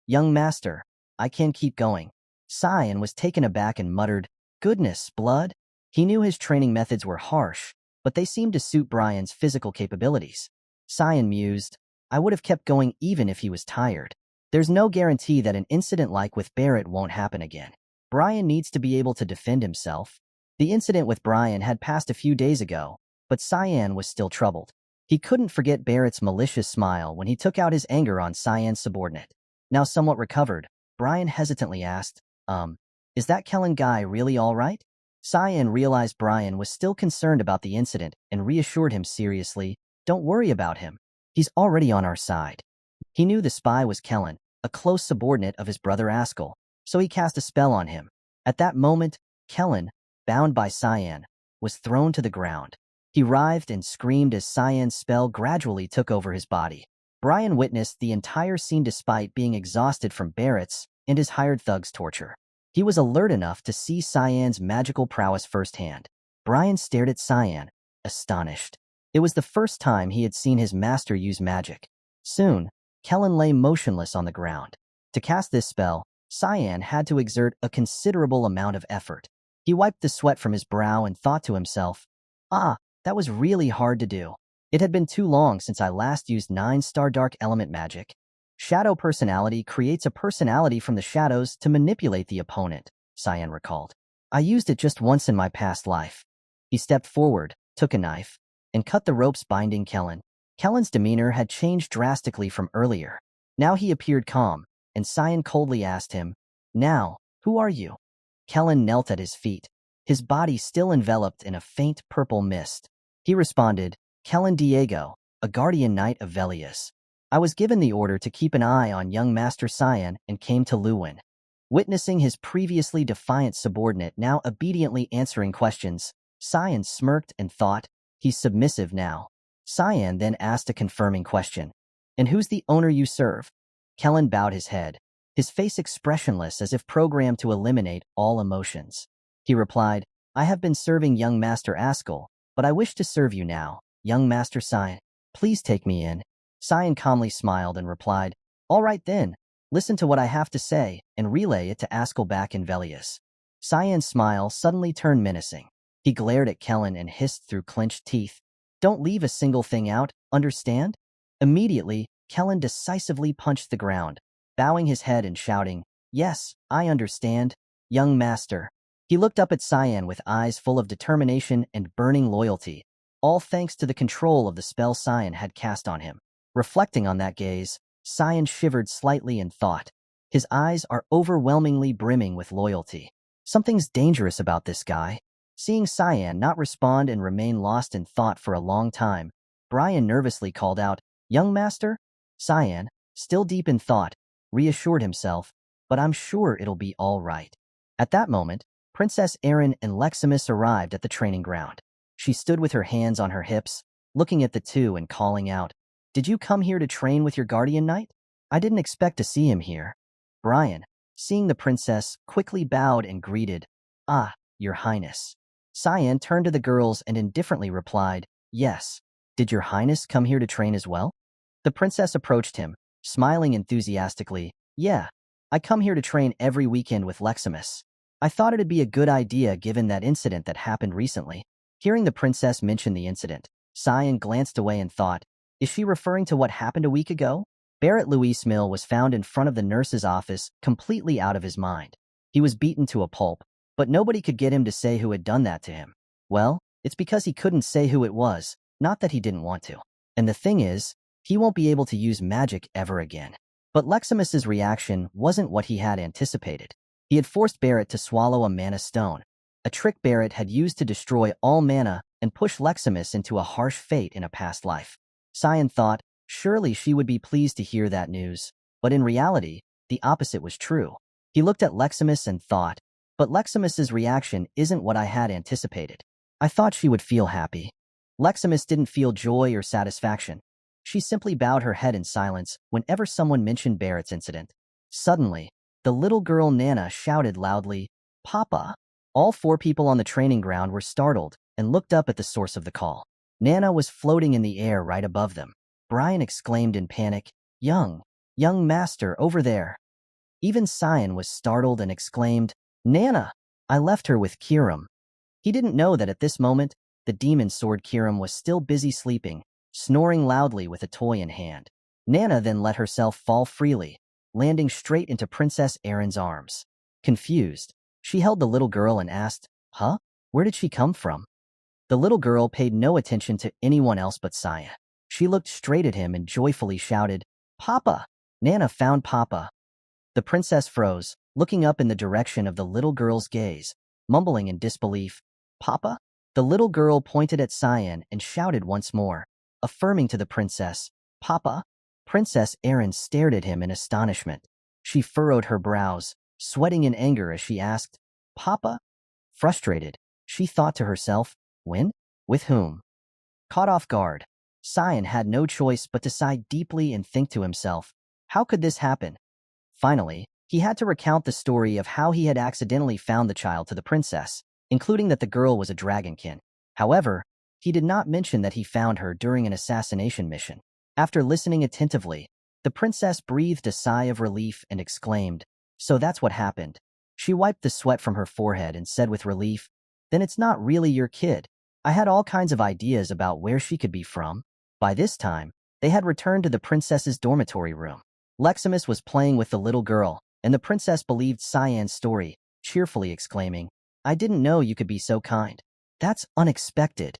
Speaker 1: young master, I can keep going." Cyan was taken aback and muttered, "Goodness, blood?" He knew his training methods were harsh, but they seemed to suit Brian's physical capabilities. Cyan mused, "I would have kept going even if he was tired. There's no guarantee that an incident like with Barrett won't happen again. Brian needs to be able to defend himself." The incident with Brian had passed a few days ago, but Cyan was still troubled. He couldn't forget Barrett's malicious smile when he took out his anger on Cyan's subordinate. Now somewhat recovered, Brian hesitantly asked, Is that Kellen guy really all right?" Cyan realized Brian was still concerned about the incident and reassured him seriously, "Don't worry about him. He's already on our side." He knew the spy was Kellen, a close subordinate of his brother Ascal, so he cast a spell on him. At that moment, Kellen, bound by Cyan, was thrown to the ground. He writhed and screamed as Cyan's spell gradually took over his body. Brian witnessed the entire scene despite being exhausted from Barrett's and his hired thug's torture. He was alert enough to see Cyan's magical prowess firsthand. Brian stared at Cyan, astonished. It was the first time he had seen his master use magic. Soon, Kellen lay motionless on the ground. To cast this spell, Cyan had to exert a considerable amount of effort. He wiped the sweat from his brow and thought to himself, that was really hard to do. It had been too long since I last used 9-star dark element magic. Shadow personality creates a personality from the shadows to manipulate the opponent, Cyan recalled. I used it just once in my past life. He stepped forward, took a knife, and cut the ropes binding Kellen. Kellen's demeanor had changed drastically from earlier. Now he appeared calm, and Cyan coldly asked him, "Now, who are you?" Kellen knelt at his feet, his body still enveloped in a faint purple mist. He responded, "Kellen Diego, a guardian knight of Velius. I was given the order to keep an eye on young Master Cyan and came to Lewin." Witnessing his previously defiant subordinate now obediently answering questions, Cyan smirked and thought, he's submissive now. Cyan then asked a confirming question. "And who's the owner you serve?" Kellen bowed his head, his face expressionless as if programmed to eliminate all emotions. He replied, "I have been serving young Master Ascal, but I wish to serve you now." young Master Cyan. Please take me in. Cyan calmly smiled and replied, all right then, listen to what I have to say and relay it to Ascal back in Velius. Cyan's smile suddenly turned menacing. He glared at Kellen and hissed through clenched teeth, don't leave a single thing out, understand? Immediately, Kellen decisively punched the ground, bowing his head and shouting, yes, I understand, young master. He looked up at Cyan with eyes full of determination and burning loyalty, all thanks to the control of the spell Cyan had cast on him. Reflecting on that gaze, Cyan shivered slightly and thought, his eyes are overwhelmingly brimming with loyalty. Something's dangerous about this guy. Seeing Cyan not respond and remain lost in thought for a long time, Brian nervously called out, young master? Cyan, still deep in thought, reassured himself, but I'm sure it'll be all right. At that moment, Princess Erin and Leximus arrived at the training ground. She stood with her hands on her hips, looking at the two and calling out, did you come here to train with your guardian knight? I didn't expect to see him here. Brian, seeing the princess, quickly bowed and greeted, ah, your highness. Cyan turned to the girls and indifferently replied, yes. Did your highness come here to train as well? The princess approached him, smiling enthusiastically, yeah, I come here to train every weekend with Leximus. I thought it'd be a good idea given that incident that happened recently. Hearing the princess mention the incident, Cyan glanced away and thought, is she referring to what happened a week ago? Barrett Louis Mill was found in front of the nurse's office, completely out of his mind. He was beaten to a pulp, but nobody could get him to say who had done that to him. Well, it's because he couldn't say who it was, not that he didn't want to. And the thing is, he won't be able to use magic ever again. But Leximus's reaction wasn't what he had anticipated. He had forced Barrett to swallow a mana stone, a trick Barrett had used to destroy all mana and push Leximus into a harsh fate in a past life. Cyan thought, surely she would be pleased to hear that news, but in reality, the opposite was true. He looked at Leximus and thought, but Leximus's reaction isn't what I had anticipated. I thought she would feel happy. Leximus didn't feel joy or satisfaction. She simply bowed her head in silence whenever someone mentioned Barrett's incident. Suddenly, the little girl Nana shouted loudly, Papa! All four people on the training ground were startled and looked up at the source of the call. Nana was floating in the air right above them. Brian exclaimed in panic, young master, over there. Even Cyan was startled and exclaimed, Nana! I left her with Kiram. He didn't know that at this moment, the demon sword Kiram was still busy sleeping, snoring loudly with a toy in hand. Nana then let herself fall freely, landing straight into Princess Erin's arms. Confused, she held the little girl and asked, huh? Where did she come from? The little girl paid no attention to anyone else but Cyan. She looked straight at him and joyfully shouted, Papa! Nana found Papa. The princess froze, looking up in the direction of the little girl's gaze, mumbling in disbelief, Papa? The little girl pointed at Cyan and shouted once more, affirming to the princess, Papa? Princess Erin stared at him in astonishment. She furrowed her brows, sweating in anger as she asked, Papa? Frustrated, she thought to herself, when? With whom? Caught off guard, Cyan had no choice but to sigh deeply and think to himself, how could this happen? Finally, he had to recount the story of how he had accidentally found the child to the princess, including that the girl was a dragonkin. However, he did not mention that he found her during an assassination mission. After listening attentively, the princess breathed a sigh of relief and exclaimed, so that's what happened. She wiped the sweat from her forehead and said with relief, then it's not really your kid. I had all kinds of ideas about where she could be from. By this time, they had returned to the princess's dormitory room. Leximus was playing with the little girl, and the princess believed Cyan's story, cheerfully exclaiming, I didn't know you could be so kind. That's unexpected.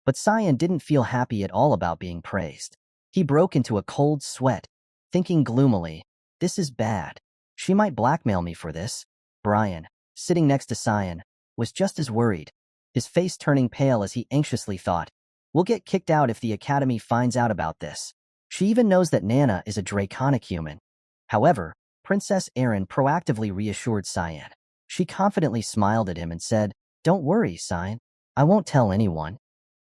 Speaker 1: But Cyan didn't feel happy at all about being praised. He broke into a cold sweat, thinking gloomily, this is bad. She might blackmail me for this. Brian, sitting next to Cyan, was just as worried, his face turning pale as he anxiously thought, we'll get kicked out if the academy finds out about this. She even knows that Nana is a draconic human. However, Princess Erin proactively reassured Cyan. She confidently smiled at him and said, don't worry, Cyan. I won't tell anyone.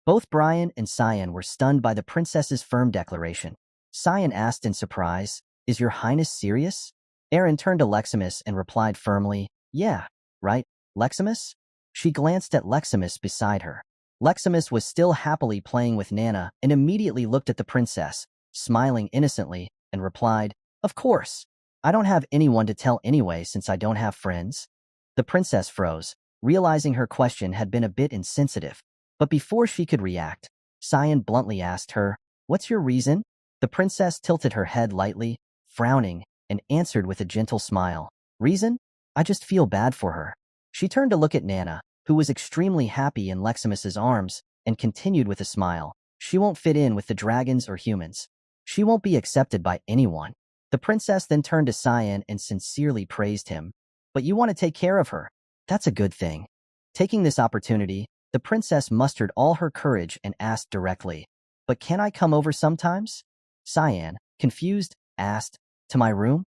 Speaker 1: Both Brian and Cyan were stunned by the princess's firm declaration. Cyan asked in surprise, is your highness serious? Erin turned to Leximus and replied firmly, yeah, right, Leximus? She glanced at Leximus beside her. Leximus was still happily playing with Nana and immediately looked at the princess, smiling innocently, and replied, "Of course. I don't have anyone to tell anyway since I don't have friends." The princess froze, realizing her question had been a bit insensitive. But before she could react, Cyan bluntly asked her, "What's your reason?" The princess tilted her head lightly, frowning, and answered with a gentle smile. "Reason? I just feel bad for her." She turned to look at Nana, who was extremely happy in Leximus's arms, and continued with a smile. "She won't fit in with the dragons or humans. She won't be accepted by anyone." The princess then turned to Cyan and sincerely praised him. "But you want to take care of her. That's a good thing." Taking this opportunity, the princess mustered all her courage and asked directly, "But can I come over sometimes?" Cyan, confused, asked, "To my room?"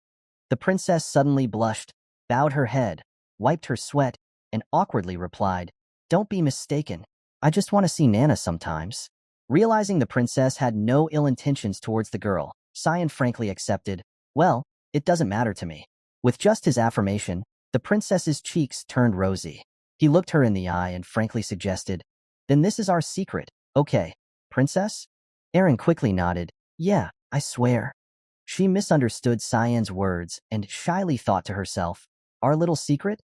Speaker 1: The princess suddenly blushed, bowed her head, wiped her sweat, and awkwardly replied, "Don't be mistaken. I just want to see Nana sometimes." Realizing the princess had no ill intentions towards the girl, Cyan frankly accepted, "Well, it doesn't matter to me." With just his affirmation, the princess's cheeks turned rosy. He looked her in the eye and frankly suggested, "Then this is our secret, okay, princess?" Erin quickly nodded, "Yeah, I swear." She misunderstood Cyan's words and shyly thought to herself, "Our little secret?"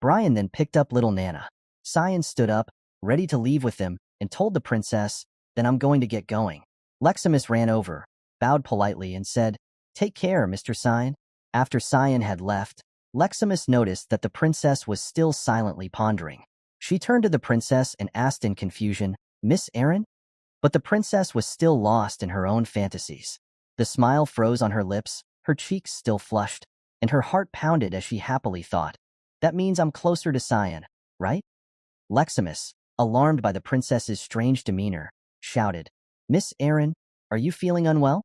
Speaker 1: Brian then picked up little Nana. Cyan stood up, ready to leave with them, and told the princess, "Then I'm going to get going." Leximus ran over, bowed politely, and said, "Take care, Mr. Cyan." After Cyan had left, Leximus noticed that the princess was still silently pondering. She turned to the princess and asked in confusion, "Miss Erin?" But the princess was still lost in her own fantasies. The smile froze on her lips, her cheeks still flushed, and her heart pounded as she happily thought, "That means I'm closer to Cyan, right?" Leximus, alarmed by the princess's strange demeanor, shouted, "Miss Erin, are you feeling unwell?"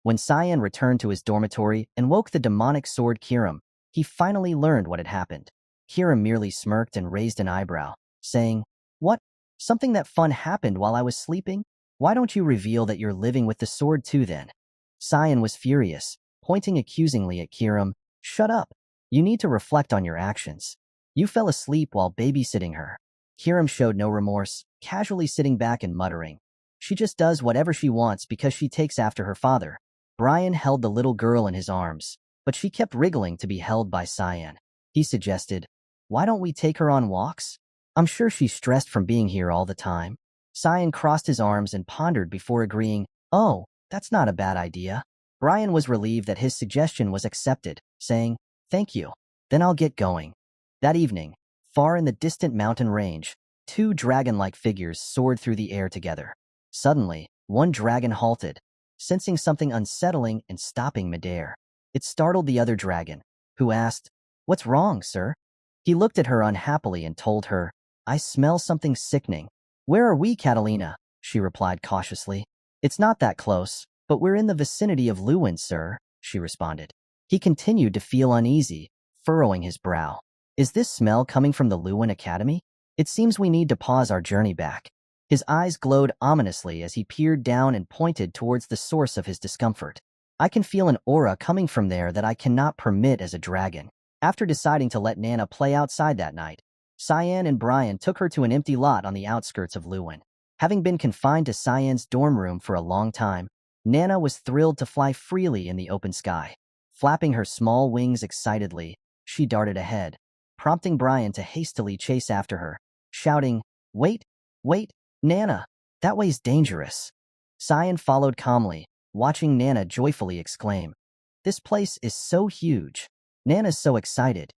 Speaker 1: When Cyan returned to his dormitory and woke the demonic sword Kiram, he finally learned what had happened. Kiram merely smirked and raised an eyebrow, saying, "What? Something that fun happened while I was sleeping? Why don't you reveal that you're living with the sword too then?" Cyan was furious, pointing accusingly at Kiram. "Shut up. You need to reflect on your actions. You fell asleep while babysitting her." Kiram showed no remorse, casually sitting back and muttering, "She just does whatever she wants because she takes after her father." Brian held the little girl in his arms, but she kept wriggling to be held by Cyan. He suggested, "Why don't we take her on walks? I'm sure she's stressed from being here all the time." Cyan crossed his arms and pondered before agreeing, "Oh, that's not a bad idea." Brian was relieved that his suggestion was accepted, saying, "Thank you. Then I'll get going." That evening, far in the distant mountain range, two dragon-like figures soared through the air together. Suddenly, one dragon halted, sensing something unsettling and stopping midair. It startled the other dragon, who asked, "What's wrong, sir?" He looked at her unhappily and told her, "I smell something sickening." "Where are we, Catalina?" she replied cautiously. "It's not that close, but we're in the vicinity of Lewin, sir," she responded. He continued to feel uneasy, furrowing his brow. "Is this smell coming from the Lewin Academy? It seems we need to pause our journey back." His eyes glowed ominously as he peered down and pointed towards the source of his discomfort. "I can feel an aura coming from there that I cannot permit as a dragon." After deciding to let Nana play outside that night, Cyan and Brian took her to an empty lot on the outskirts of Lewin. Having been confined to Cyan's dorm room for a long time, Nana was thrilled to fly freely in the open sky. Flapping her small wings excitedly, she darted ahead, prompting Brian to hastily chase after her, shouting, "Wait, wait, Nana, that way's dangerous." Cyan followed calmly, watching Nana joyfully exclaim, "This place is so huge." Nana's so excited.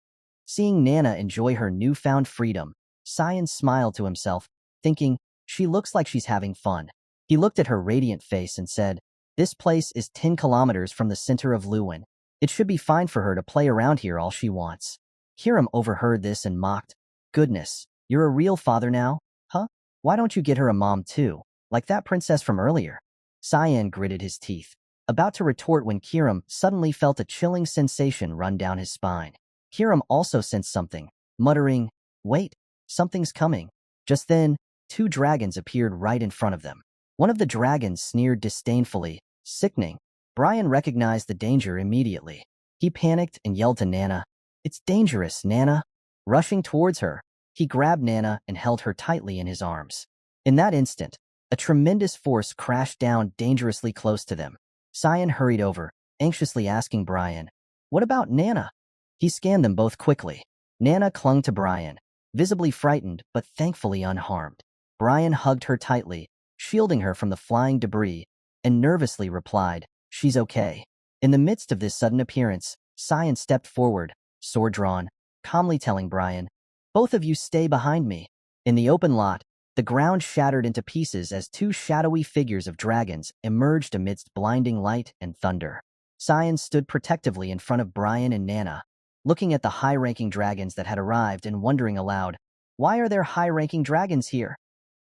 Speaker 1: Seeing Nana enjoy her newfound freedom, Cyan smiled to himself, thinking, "She looks like she's having fun." He looked at her radiant face and said, "This place is 10 kilometers from the center of Lewin. It should be fine for her to play around here all she wants." Hiram overheard this and mocked, "Goodness, you're a real father now, huh? Why don't you get her a mom too, like that princess from earlier?" Cyan gritted his teeth, about to retort when Kiram suddenly felt a chilling sensation run down his spine. Kiram also sensed something, muttering, "Wait, something's coming." Just then, two dragons appeared right in front of them. One of the dragons sneered disdainfully, "Sickening." Brian recognized the danger immediately. He panicked and yelled to Nana, "It's dangerous, Nana." Rushing towards her, he grabbed Nana and held her tightly in his arms. In that instant, a tremendous force crashed down dangerously close to them. Cyan hurried over, anxiously asking Brian, "What about Nana?" He scanned them both quickly. Nana clung to Brian, visibly frightened but thankfully unharmed. Brian hugged her tightly, shielding her from the flying debris, and nervously replied, "She's okay." In the midst of this sudden appearance, Cyan stepped forward, sword drawn, calmly telling Brian, "Both of you stay behind me." In the open lot, the ground shattered into pieces as two shadowy figures of dragons emerged amidst blinding light and thunder. Cyan stood protectively in front of Brian and Nana, looking at the high-ranking dragons that had arrived and wondering aloud, "Why are there high-ranking dragons here?"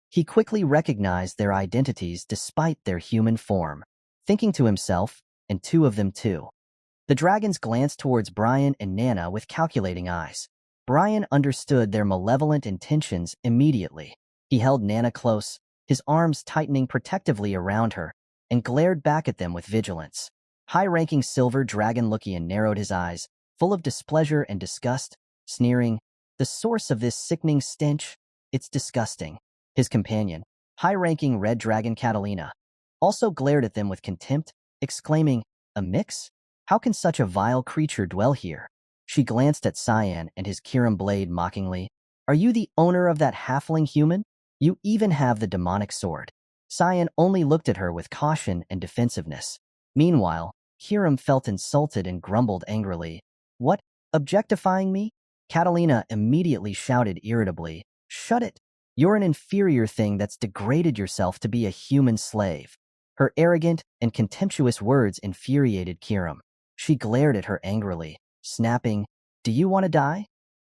Speaker 1: He quickly recognized their identities despite their human form, thinking to himself, "And two of them too." The dragons glanced towards Brian and Nana with calculating eyes. Brian understood their malevolent intentions immediately. He held Nana close, his arms tightening protectively around her, and glared back at them with vigilance. High-ranking silver dragon Lucian narrowed his eyes, full of displeasure and disgust, sneering, "The source of this sickening stench? It's disgusting." His companion, high-ranking red dragon Catalina, also glared at them with contempt, exclaiming, "A mix? How can such a vile creature dwell here?" She glanced at Cyan and his Kirim blade mockingly. "Are you the owner of that halfling human? You even have the demonic sword." Cyan only looked at her with caution and defensiveness. Meanwhile, Kirim felt insulted and grumbled angrily. "What? Objectifying me?" Catalina immediately shouted irritably, "Shut it! You're an inferior thing that's degraded yourself to be a human slave." Her arrogant and contemptuous words infuriated Kirim. She glared at her angrily, snapping, "Do you want to die?"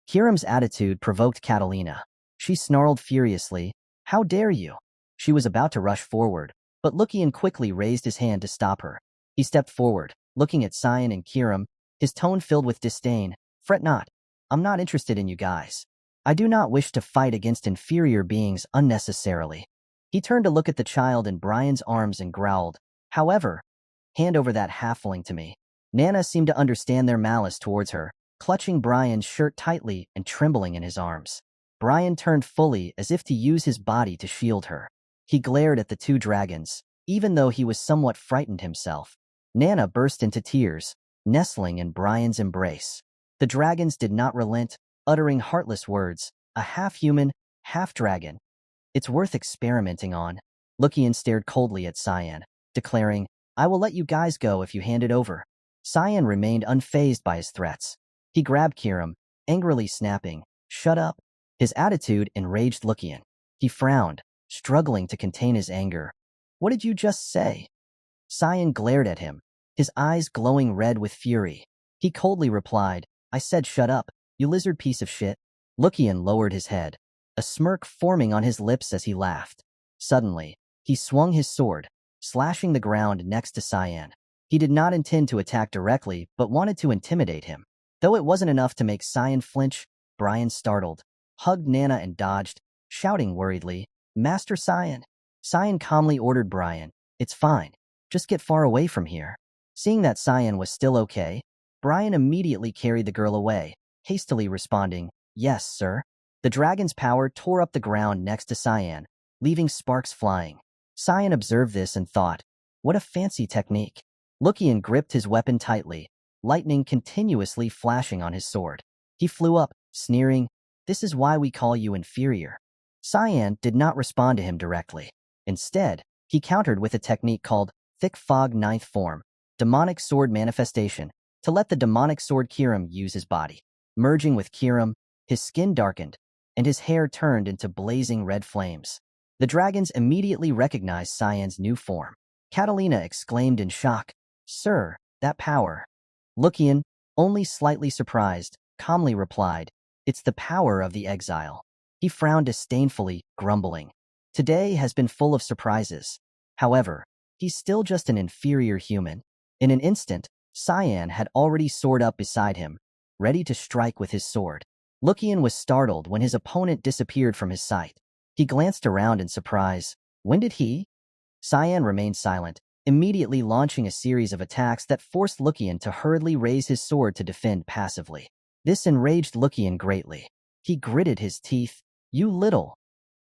Speaker 1: Kirim's attitude provoked Catalina. She snarled furiously, "How dare you?" She was about to rush forward, but Lucian quickly raised his hand to stop her. He stepped forward, looking at Cyan and Kirim, his tone filled with disdain. "Fret not. I'm not interested in you guys. I do not wish to fight against inferior beings unnecessarily." He turned to look at the child in Brian's arms and growled, "However, hand over that halfling to me." Nana seemed to understand their malice towards her, clutching Brian's shirt tightly and trembling in his arms. Brian turned fully as if to use his body to shield her. He glared at the two dragons, even though he was somewhat frightened himself. Nana burst into tears, nestling in Brian's embrace. The dragons did not relent, uttering heartless words, "A half-human, half-dragon. It's worth experimenting on." Lucian stared coldly at Cyan, declaring, "I will let you guys go if you hand it over." Cyan remained unfazed by his threats. He grabbed Kirim, angrily snapping, "Shut up." His attitude enraged Lucian. He frowned, struggling to contain his anger. "What did you just say?" Cyan glared at him, his eyes glowing red with fury. He coldly replied, "I said shut up, you lizard piece of shit." Lucian lowered his head, a smirk forming on his lips as he laughed. Suddenly, he swung his sword, slashing the ground next to Cyan. He did not intend to attack directly, but wanted to intimidate him. Though it wasn't enough to make Cyan flinch, Brian startled, hugged Nana and dodged, shouting worriedly, "Master Cyan." Cyan calmly ordered Brian, "It's fine. Just get far away from here." Seeing that Cyan was still okay, Brian immediately carried the girl away, hastily responding, "Yes, sir." The dragon's power tore up the ground next to Cyan, leaving sparks flying. Cyan observed this and thought, "What a fancy technique." Lucian gripped his weapon tightly, lightning continuously flashing on his sword. He flew up, sneering, "This is why we call you inferior." Cyan did not respond to him directly. Instead, he countered with a technique called Thick Fog Ninth Form, Demonic Sword Manifestation, to let the demonic sword Kirim use his body. Merging with Kirim, his skin darkened, and his hair turned into blazing red flames. The dragons immediately recognized Cyan's new form. Catalina exclaimed in shock, "Sir, that power." Lucian, only slightly surprised, calmly replied, "It's the power of the exile." He frowned disdainfully, grumbling, "Today has been full of surprises." However, he's still just an inferior human. In an instant, Cyan had already soared up beside him, ready to strike with his sword. Lucian was startled when his opponent disappeared from his sight. He glanced around in surprise. When did he? Cyan remained silent, immediately launching a series of attacks that forced Lucian to hurriedly raise his sword to defend passively. This enraged Lucian greatly. He gritted his teeth. "You little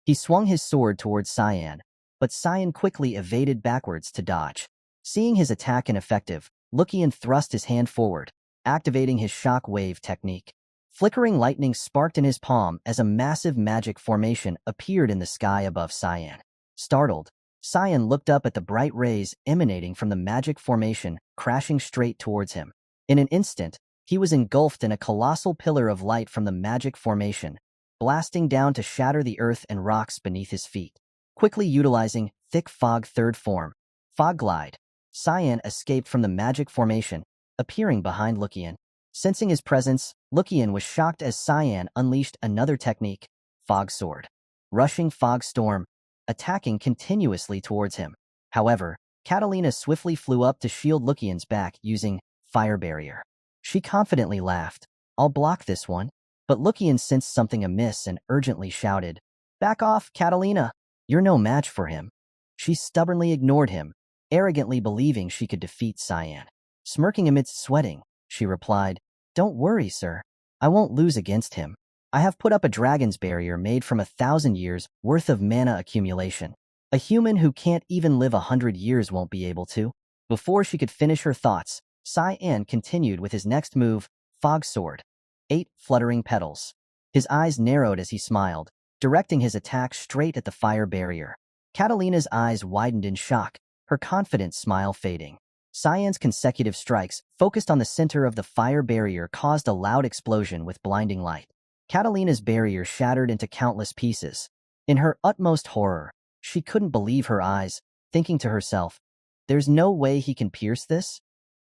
Speaker 1: He swung his sword towards Cyan, but Cyan quickly evaded backwards to dodge. Seeing his attack ineffective, Lucian thrust his hand forward, activating his shock wave technique. Flickering lightning sparked in his palm as a massive magic formation appeared in the sky above Cyan. Startled, Cyan looked up at the bright rays emanating from the magic formation, crashing straight towards him. In an instant, he was engulfed in a colossal pillar of light from the magic formation, blasting down to shatter the earth and rocks beneath his feet. Quickly utilizing thick fog third form, Fog Glide, Cyan escaped from the magic formation, appearing behind Lucian. Sensing his presence, Lucian was shocked as Cyan unleashed another technique, Fog Sword. Rushing Fog Storm, attacking continuously towards him. However, Catalina swiftly flew up to shield Lucian's back using Fire Barrier. She confidently laughed, "I'll block this one." But Lucian sensed something amiss and urgently shouted, "Back off, Catalina! You're no match for him." She stubbornly ignored him, arrogantly believing she could defeat Cyan. Smirking amidst sweating, she replied, "Don't worry, sir. I won't lose against him. I have put up a dragon's barrier made from 1,000 years worth of mana accumulation. A human who can't even live 100 years won't be able to." Before she could finish her thoughts, Cyan continued with his next move, Fog Sword. 8 fluttering petals. His eyes narrowed as he smiled, directing his attack straight at the fire barrier. Catalina's eyes widened in shock, her confident smile fading. Cyan's consecutive strikes, focused on the center of the fire barrier, caused a loud explosion with blinding light. Catalina's barrier shattered into countless pieces. In her utmost horror, she couldn't believe her eyes, thinking to herself, "There's no way he can pierce this?"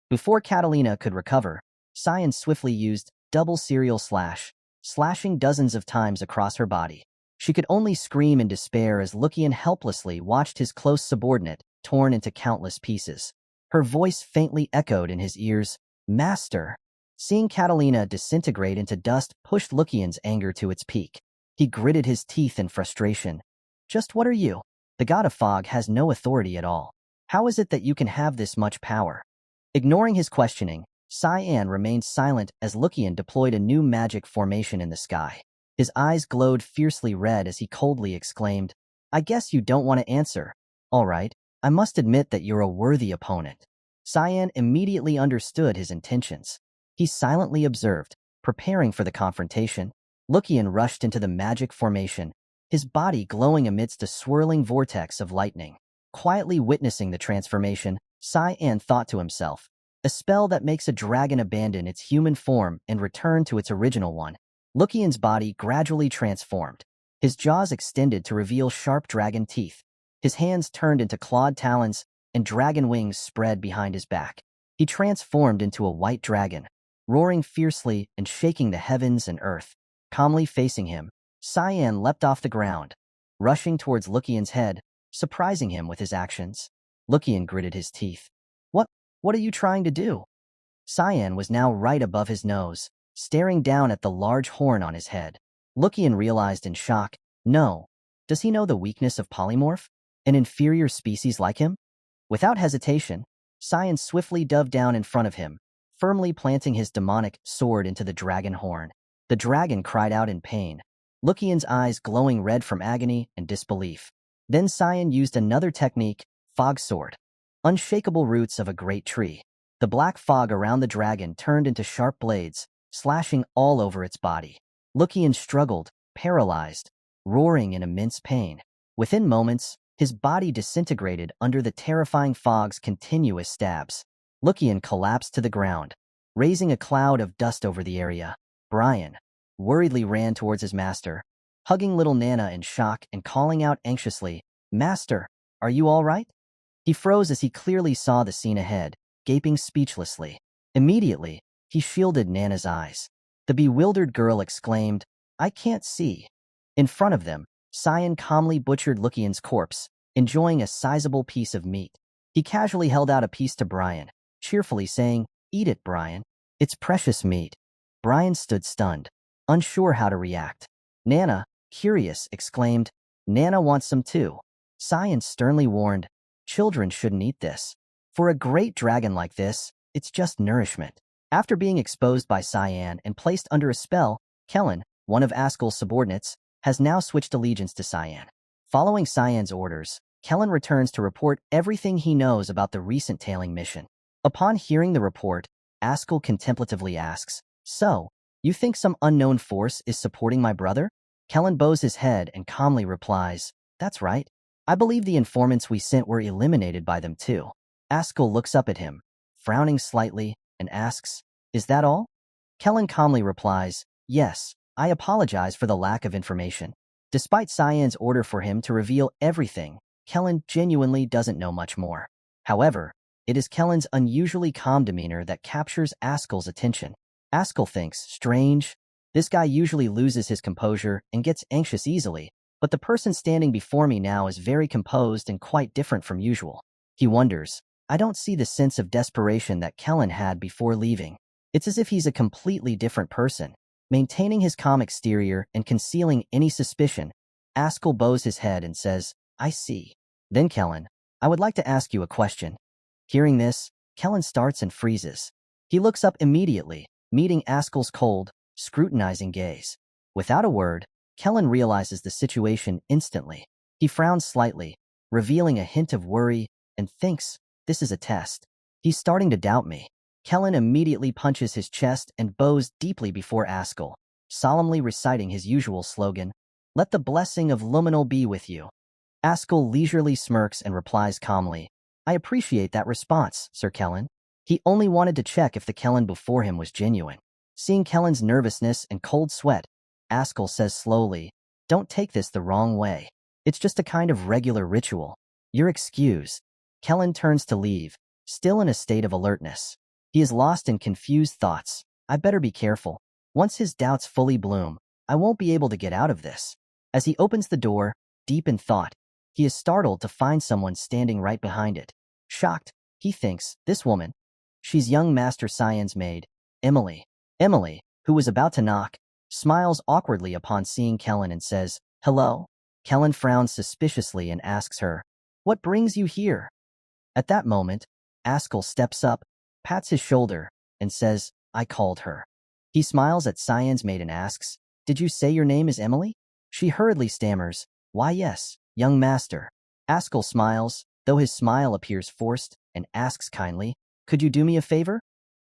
Speaker 1: Before Catalina could recover, Cyan swiftly used double serial slash, slashing dozens of times across her body. She could only scream in despair as Lucian helplessly watched his close subordinate torn into countless pieces. Her voice faintly echoed in his ears, "Master." Seeing Catalina disintegrate into dust pushed Lucian's anger to its peak. He gritted his teeth in frustration. "Just what are you? The god of fog has no authority at all. How is it that you can have this much power?" Ignoring his questioning, Cyan remained silent as Lucian deployed a new magic formation in the sky. His eyes glowed fiercely red as he coldly exclaimed, "I guess you don't want to answer. All right, I must admit that you're a worthy opponent." Cyan immediately understood his intentions. He silently observed, preparing for the confrontation. Lucian rushed into the magic formation, his body glowing amidst a swirling vortex of lightning. Quietly witnessing the transformation, Cyan thought to himself, "A spell that makes a dragon abandon its human form and return to its original one." Lucian's body gradually transformed. His jaws extended to reveal sharp dragon teeth. His hands turned into clawed talons, and dragon wings spread behind his back. He transformed into a white dragon, roaring fiercely and shaking the heavens and earth. Calmly facing him, Cyan leapt off the ground, rushing towards Lucian's head, surprising him with his actions. Lucian gritted his teeth. What are you trying to do?" Cyan was now right above his nose, staring down at the large horn on his head. Lucian realized in shock, "No. Does he know the weakness of polymorph? An inferior species like him?" Without hesitation, Cyan swiftly dove down in front of him, firmly planting his demonic sword into the dragon horn. The dragon cried out in pain, Lucian's eyes glowing red from agony and disbelief. Then Cyan used another technique, Fog Sword. Unshakable roots of a great tree. The black fog around the dragon turned into sharp blades, slashing all over its body. Lucian struggled, paralyzed, roaring in immense pain. Within moments, his body disintegrated under the terrifying fog's continuous stabs. Lucian collapsed to the ground, raising a cloud of dust over the area. Brian worriedly ran towards his master, hugging little Nana in shock and calling out anxiously, "Master, are you all right?" He froze as he clearly saw the scene ahead, gaping speechlessly. Immediately, he shielded Nana's eyes. The bewildered girl exclaimed, "I can't see." In front of them, Cyan calmly butchered Lucian's corpse, enjoying a sizable piece of meat. He casually held out a piece to Brian, cheerfully saying, "Eat it, Brian. It's precious meat." Brian stood stunned, unsure how to react. Nana, curious, exclaimed, "Nana wants some too." Cyan sternly warned, "Children shouldn't eat this. For a great dragon like this, it's just nourishment." After being exposed by Cyan and placed under a spell, Kellen, one of Ascal's subordinates, has now switched allegiance to Cyan. Following Cyan's orders, Kellen returns to report everything he knows about the recent tailing mission. Upon hearing the report, Ascal contemplatively asks, "So, you think some unknown force is supporting my brother?" Kellen bows his head and calmly replies, "That's right. I believe the informants we sent were eliminated by them too." Ascal looks up at him, frowning slightly, and asks, "Is that all?" Kellen calmly replies, "Yes, I apologize for the lack of information." Despite Cyan's order for him to reveal everything, Kellen genuinely doesn't know much more. However, it is Kellen's unusually calm demeanor that captures Ascal's attention. Ascal thinks, strange, this guy usually loses his composure and gets anxious easily, but the person standing before me now is very composed and quite different from usual. He wonders, I don't see the sense of desperation that Kellen had before leaving. It's as if he's a completely different person, maintaining his calm exterior and concealing any suspicion. Ascal bows his head and says, "I see." Then Kellen, "I would like to ask you a question." Hearing this, Kellen starts and freezes. He looks up immediately, meeting Ascal's cold, scrutinizing gaze. Without a word, Kellen realizes the situation instantly. He frowns slightly, revealing a hint of worry, and thinks, this is a test. He's starting to doubt me. Kellen immediately punches his chest and bows deeply before Ascal, solemnly reciting his usual slogan, "Let the blessing of Luminal be with you." Ascal leisurely smirks and replies calmly, "I appreciate that response, Sir Kellen." He only wanted to check if the Kellen before him was genuine. Seeing Kellen's nervousness and cold sweat, Ascal says slowly, "Don't take this the wrong way. It's just a kind of regular ritual. You're excused." Kellen turns to leave, still in a state of alertness. He is lost in confused thoughts. I better be careful. Once his doubts fully bloom, I won't be able to get out of this. As he opens the door, deep in thought, he is startled to find someone standing right behind it. Shocked, he thinks, this woman. She's young Master Cyan's maid, Emily. Emily, who was about to knock, smiles awkwardly upon seeing Kellen and says, "Hello?" Kellen frowns suspiciously and asks her, "What brings you here?" At that moment, Ascal steps up, pats his shoulder, and says, "I called her." He smiles at Cyan's maid and asks, "Did you say your name is Emily?" She hurriedly stammers, "Why yes, young master." Ascal smiles, though his smile appears forced, and asks kindly, "Could you do me a favor?"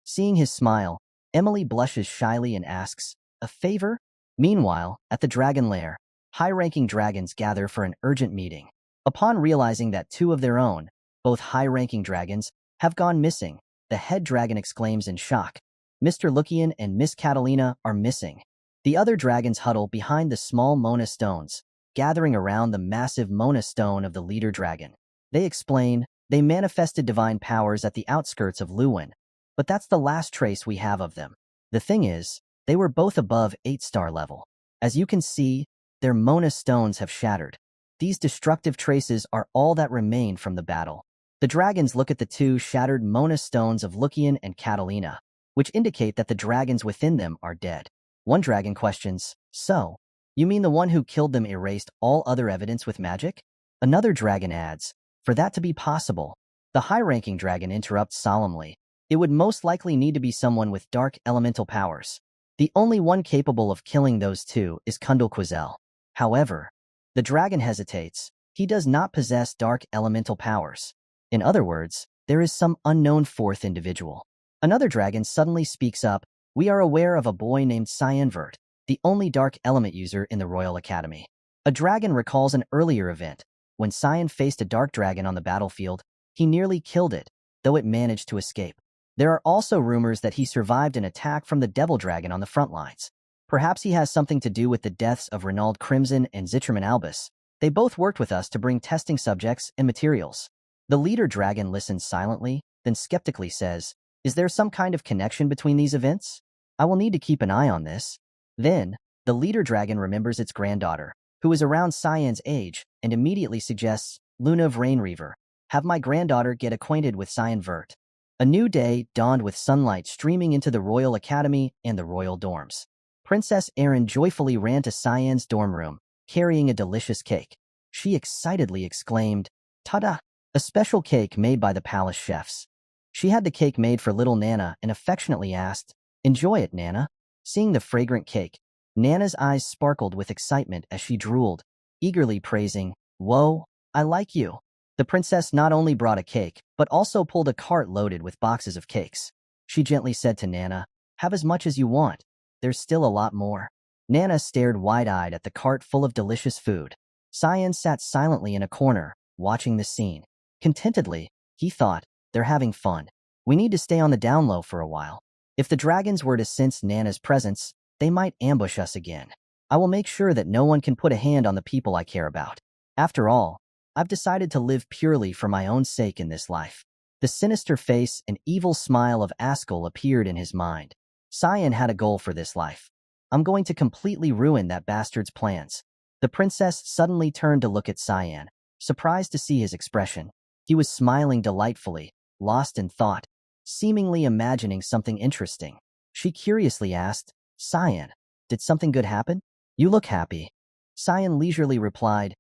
Speaker 1: Seeing his smile, Emily blushes shyly and asks, "A favor?" Meanwhile, at the dragon lair, high-ranking dragons gather for an urgent meeting. Upon realizing that two of their own, both high-ranking dragons, have gone missing, the head dragon exclaims in shock, "Mr. Lucian and Miss Catalina are missing." The other dragons huddle behind the small Mona stones, gathering around the massive Mona stone of the leader dragon. They explain, they manifested divine powers at the outskirts of Luwin, but that's the last trace we have of them. The thing is, they were both above 8-star level. As you can see, their Mona stones have shattered. These destructive traces are all that remain from the battle. The dragons look at the two shattered Mona stones of Lucian and Catalina, which indicate that the dragons within them are dead. One dragon questions, "So, you mean the one who killed them erased all other evidence with magic?" Another dragon adds, "For that to be possible," the high-ranking dragon interrupts solemnly, "it would most likely need to be someone with dark elemental powers. The only one capable of killing those two is Kundal Quazel. However," the dragon hesitates, "he does not possess dark elemental powers. In other words, there is some unknown fourth individual." Another dragon suddenly speaks up, "We are aware of a boy named Cyanvert, the only dark element user in the Royal Academy." A dragon recalls an earlier event. When Cyan faced a dark dragon on the battlefield, he nearly killed it, though it managed to escape. There are also rumors that he survived an attack from the Devil Dragon on the front lines. Perhaps he has something to do with the deaths of Renald Crimson and Zitraman Albus. They both worked with us to bring testing subjects and materials. The leader dragon listens silently, then skeptically says, "Is there some kind of connection between these events? I will need to keep an eye on this." Then, the leader dragon remembers its granddaughter, who is around Cyan's age, and immediately suggests, "Luna of Rainreaver, have my granddaughter get acquainted with Cyanvert." A new day dawned with sunlight streaming into the Royal Academy and the royal dorms. Princess Erin joyfully ran to Cyan's dorm room, carrying a delicious cake. She excitedly exclaimed, "Ta-da! A special cake made by the palace chefs." She had the cake made for little Nana and affectionately asked, "Enjoy it, Nana." Seeing the fragrant cake, Nana's eyes sparkled with excitement as she drooled, eagerly praising, "Whoa, I like you." The princess not only brought a cake, but also pulled a cart loaded with boxes of cakes. She gently said to Nana, "Have as much as you want. There's still a lot more." Nana stared wide-eyed at the cart full of delicious food. Cyan sat silently in a corner, watching the scene. Contentedly, he thought, they're having fun. We need to stay on the down low for a while. If the dragons were to sense Nana's presence, they might ambush us again. I will make sure that no one can put a hand on the people I care about. After all, I've decided to live purely for my own sake in this life. The sinister face and evil smile of Ascal appeared in his mind. Cyan had a goal for this life. I'm going to completely ruin that bastard's plans. The princess suddenly turned to look at Cyan, surprised to see his expression. He was smiling delightfully, lost in thought, seemingly imagining something interesting. She curiously asked, "Cyan, did something good happen? You look happy." Cyan leisurely replied,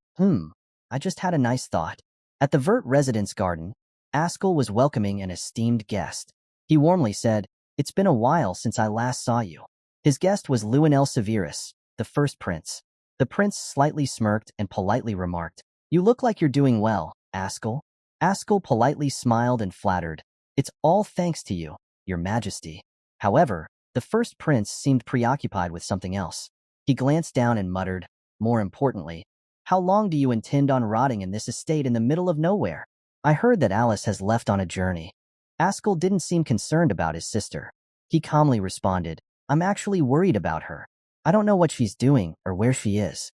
Speaker 1: I just had a nice thought." At the Vert residence garden, Ascal was welcoming an esteemed guest. He warmly said, "It's been a while since I last saw you." His guest was Luinel Severus, the first prince. The prince slightly smirked and politely remarked, "You look like you're doing well, Ascal." Ascal politely smiled and flattered, "It's all thanks to you, your majesty." However, the first prince seemed preoccupied with something else. He glanced down and muttered, "More importantly, how long do you intend on rotting in this estate in the middle of nowhere? I heard that Alice has left on a journey." Ascal didn't seem concerned about his sister. He calmly responded, "I'm actually worried about her. I don't know what she's doing or where she is."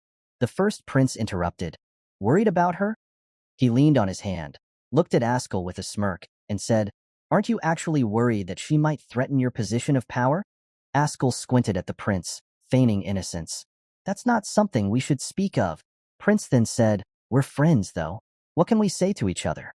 Speaker 1: The first prince interrupted, "Worried about her?" He leaned on his hand, looked at Ascal with a smirk, and said, "Aren't you actually worried that she might threaten your position of power?" Ascal squinted at the prince, feigning innocence. "That's not something we should speak of." Prince then said, "We're friends, though. What can we say to each other?"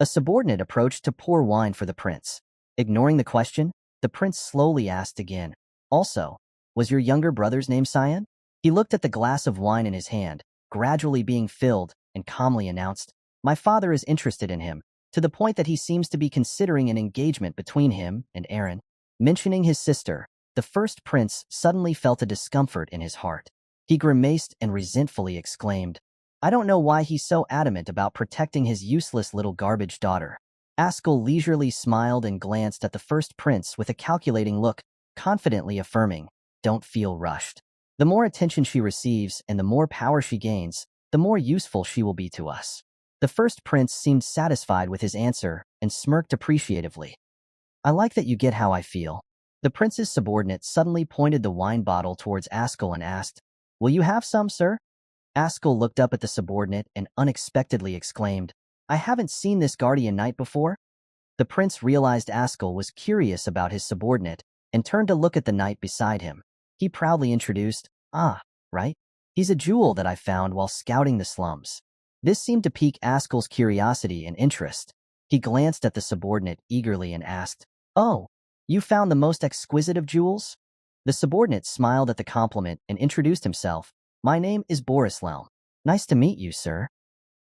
Speaker 1: A subordinate approached to pour wine for the prince. Ignoring the question, the prince slowly asked again, "Also, was your younger brother's name Cyan?" He looked at the glass of wine in his hand, gradually being filled, and calmly announced, "My father is interested in him, to the point that he seems to be considering an engagement between him and Aaron." Mentioning his sister, the first prince suddenly felt a discomfort in his heart. He grimaced and resentfully exclaimed, "I don't know why he's so adamant about protecting his useless little garbage daughter." Ascal leisurely smiled and glanced at the first prince with a calculating look, confidently affirming, "Don't feel rushed. The more attention she receives and the more power she gains, the more useful she will be to us." The first prince seemed satisfied with his answer and smirked appreciatively. "I like that you get how I feel." The prince's subordinate suddenly pointed the wine bottle towards Ascal and asked, "Will you have some, sir?" Ascal looked up at the subordinate and unexpectedly exclaimed, "I haven't seen this guardian knight before." The prince realized Ascal was curious about his subordinate and turned to look at the knight beside him. He proudly introduced, Right? He's a jewel that I found while scouting the slums." This seemed to pique Ascal's curiosity and interest. He glanced at the subordinate eagerly and asked, "Oh, you found the most exquisite of jewels?" The subordinate smiled at the compliment and introduced himself. "My name is Boris. Nice to meet you, sir."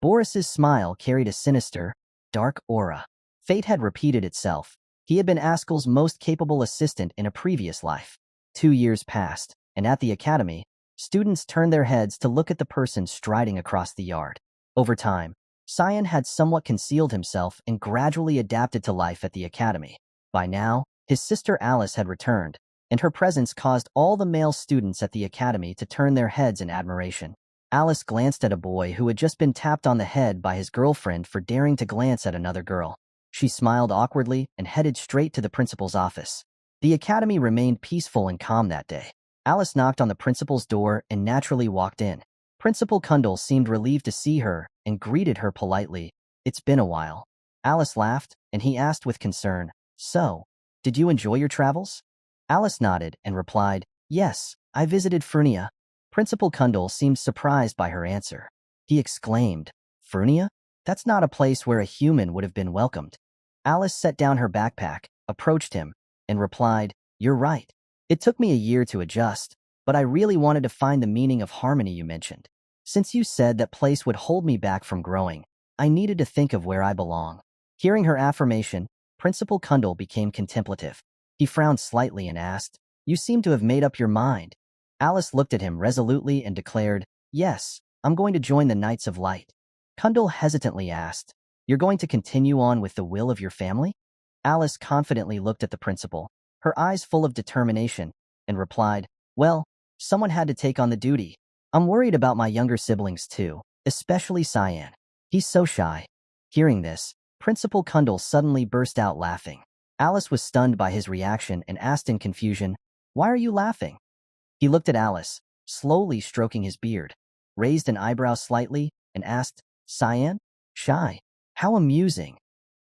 Speaker 1: Boris's smile carried a sinister, dark aura. Fate had repeated itself. He had been Ascal's most capable assistant in a previous life. 2 years passed, and at the academy, students turned their heads to look at the person striding across the yard. Over time, Cyan had somewhat concealed himself and gradually adapted to life at the academy. By now, his sister Alice had returned, and her presence caused all the male students at the academy to turn their heads in admiration. Alice glanced at a boy who had just been tapped on the head by his girlfriend for daring to glance at another girl. She smiled awkwardly and headed straight to the principal's office. The academy remained peaceful and calm that day. Alice knocked on the principal's door and naturally walked in. Principal Kundal seemed relieved to see her and greeted her politely. "It's been a while." Alice laughed, and he asked with concern, "So, did you enjoy your travels?" Alice nodded and replied, "Yes, I visited Fuina." Principal Kundal seemed surprised by her answer. He exclaimed, "Fuina? That's not a place where a human would have been welcomed." Alice set down her backpack, approached him, and replied, "You're right. It took me a year to adjust, but I really wanted to find the meaning of harmony you mentioned. Since you said that place would hold me back from growing, I needed to think of where I belong." Hearing her affirmation, Principal Kundal became contemplative. He frowned slightly and asked, "You seem to have made up your mind." Alice looked at him resolutely and declared, "Yes, I'm going to join the Knights of Light." Kundal hesitantly asked, "You're going to continue on with the will of your family?" Alice confidently looked at the principal, her eyes full of determination, and replied, "Well, someone had to take on the duty. I'm worried about my younger siblings too, especially Cyan. He's so shy." Hearing this, Principal Kundal suddenly burst out laughing. Alice was stunned by his reaction and asked in confusion, "Why are you laughing?" He looked at Alice, slowly stroking his beard, raised an eyebrow slightly, and asked, "Cyan? Shy? How amusing."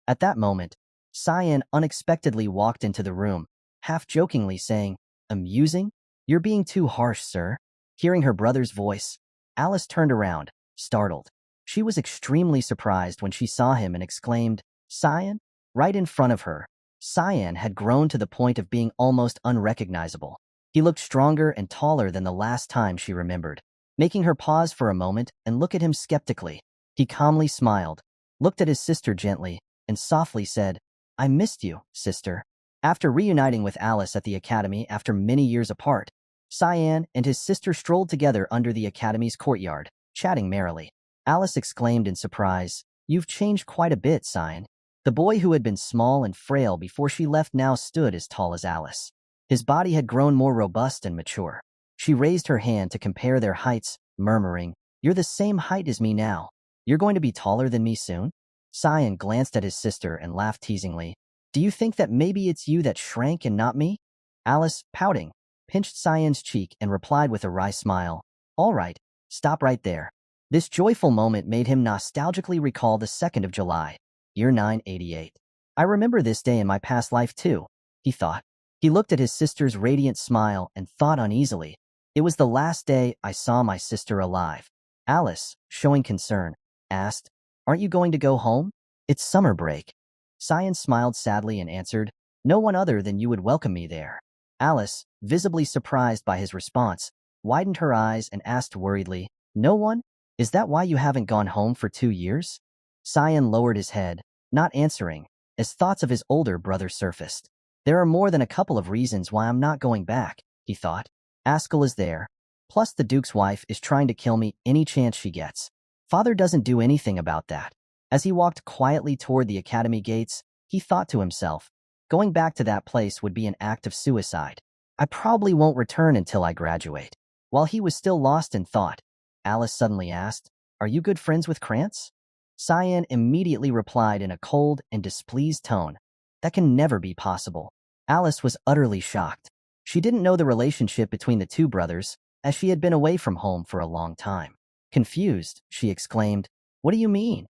Speaker 1: At that moment, Cyan unexpectedly walked into the room, half-jokingly saying, "Amusing? You're being too harsh, sir." Hearing her brother's voice, Alice turned around, startled. She was extremely surprised when she saw him and exclaimed, "Cyan?" Right in front of her, Cyan had grown to the point of being almost unrecognizable. He looked stronger and taller than the last time she remembered, making her pause for a moment and look at him skeptically. He calmly smiled, looked at his sister gently, and softly said, "I missed you, sister." After reuniting with Alice at the academy after many years apart, Cyan and his sister strolled together under the academy's courtyard, chatting merrily. Alice exclaimed in surprise, "You've changed quite a bit, Cyan." The boy who had been small and frail before she left now stood as tall as Alice. His body had grown more robust and mature. She raised her hand to compare their heights, murmuring, "You're the same height as me now. You're going to be taller than me soon?" Cyan glanced at his sister and laughed teasingly. "Do you think that maybe it's you that shrank and not me?" Alice, pouting, pinched Cyan's cheek and replied with a wry smile, "All right, stop right there." This joyful moment made him nostalgically recall the 2nd of July, year 988. "I remember this day in my past life too," he thought. He looked at his sister's radiant smile and thought uneasily, "It was the last day I saw my sister alive." Alice, showing concern, asked, "Aren't you going to go home? It's summer break." Cyan smiled sadly and answered, "No one other than you would welcome me there." Alice, visibly surprised by his response, widened her eyes and asked worriedly, "No one? Is that why you haven't gone home for 2 years?" Cyan lowered his head, not answering, as thoughts of his older brother surfaced. "There are more than a couple of reasons why I'm not going back," he thought. "Ascal is there. Plus the Duke's wife is trying to kill me any chance she gets. Father doesn't do anything about that." As he walked quietly toward the academy gates, he thought to himself, "Going back to that place would be an act of suicide. I probably won't return until I graduate." While he was still lost in thought, Alice suddenly asked, "Are you good friends with Krantz?" Cyan immediately replied in a cold and displeased tone, "That can never be possible." Alice was utterly shocked. She didn't know the relationship between the two brothers, as she had been away from home for a long time. Confused, she exclaimed, "What do you mean?"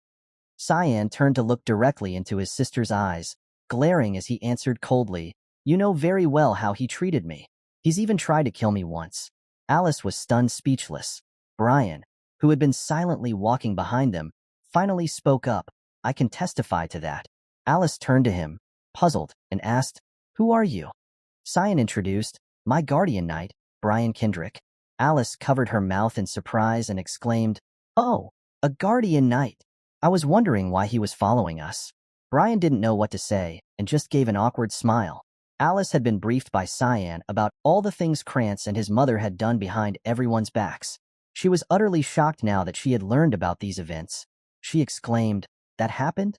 Speaker 1: Cyan turned to look directly into his sister's eyes, glaring as he answered coldly, "You know very well how he treated me. He's even tried to kill me once." Alice was stunned speechless. Brian, who had been silently walking behind them, finally spoke up, "I can testify to that." Alice turned to him, puzzled, and asked, "Who are you?" Cyan introduced, "My guardian knight, Brian Kendrick." Alice covered her mouth in surprise and exclaimed, "Oh, a guardian knight. I was wondering why he was following us." Brian didn't know what to say and just gave an awkward smile. Alice had been briefed by Cyan about all the things Krantz and his mother had done behind everyone's backs. She was utterly shocked now that she had learned about these events. She exclaimed, "That happened?"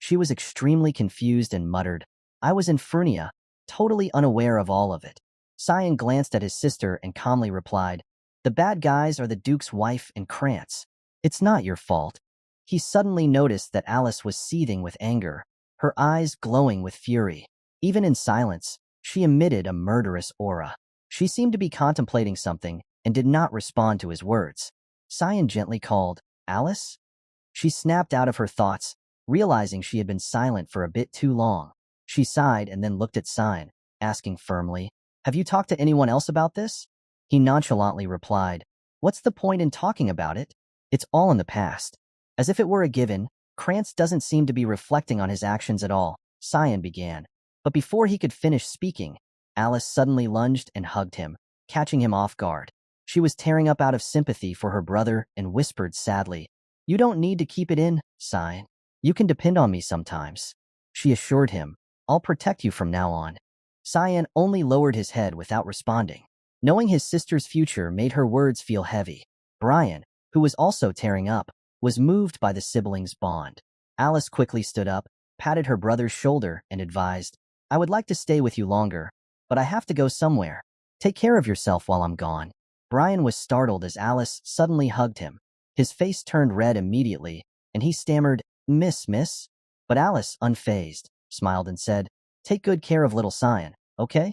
Speaker 1: She was extremely confused and muttered, "I was in Fuina, totally unaware of all of it." Cyan glanced at his sister and calmly replied, "The bad guys are the Duke's wife and Krantz. It's not your fault." He suddenly noticed that Alice was seething with anger, her eyes glowing with fury. Even in silence, she emitted a murderous aura. She seemed to be contemplating something and did not respond to his words. Cyan gently called, "Alice?" She snapped out of her thoughts, realizing she had been silent for a bit too long. She sighed and then looked at Cyan, asking firmly, "Have you talked to anyone else about this?" He nonchalantly replied, "What's the point in talking about it? It's all in the past." As if it were a given, Krantz doesn't seem to be reflecting on his actions at all, Cyan began. But before he could finish speaking, Alice suddenly lunged and hugged him, catching him off guard. She was tearing up out of sympathy for her brother and whispered sadly, "You don't need to keep it in, Cyan. You can depend on me sometimes." She assured him, "I'll protect you from now on." Cyan only lowered his head without responding. Knowing his sister's future made her words feel heavy. Brian, who was also tearing up, was moved by the siblings' bond. Alice quickly stood up, patted her brother's shoulder, and advised, "I would like to stay with you longer, but I have to go somewhere. Take care of yourself while I'm gone." Brian was startled as Alice suddenly hugged him. His face turned red immediately, and he stammered, Miss. But Alice, unfazed, smiled and said, "Take good care of little Cyan, okay?"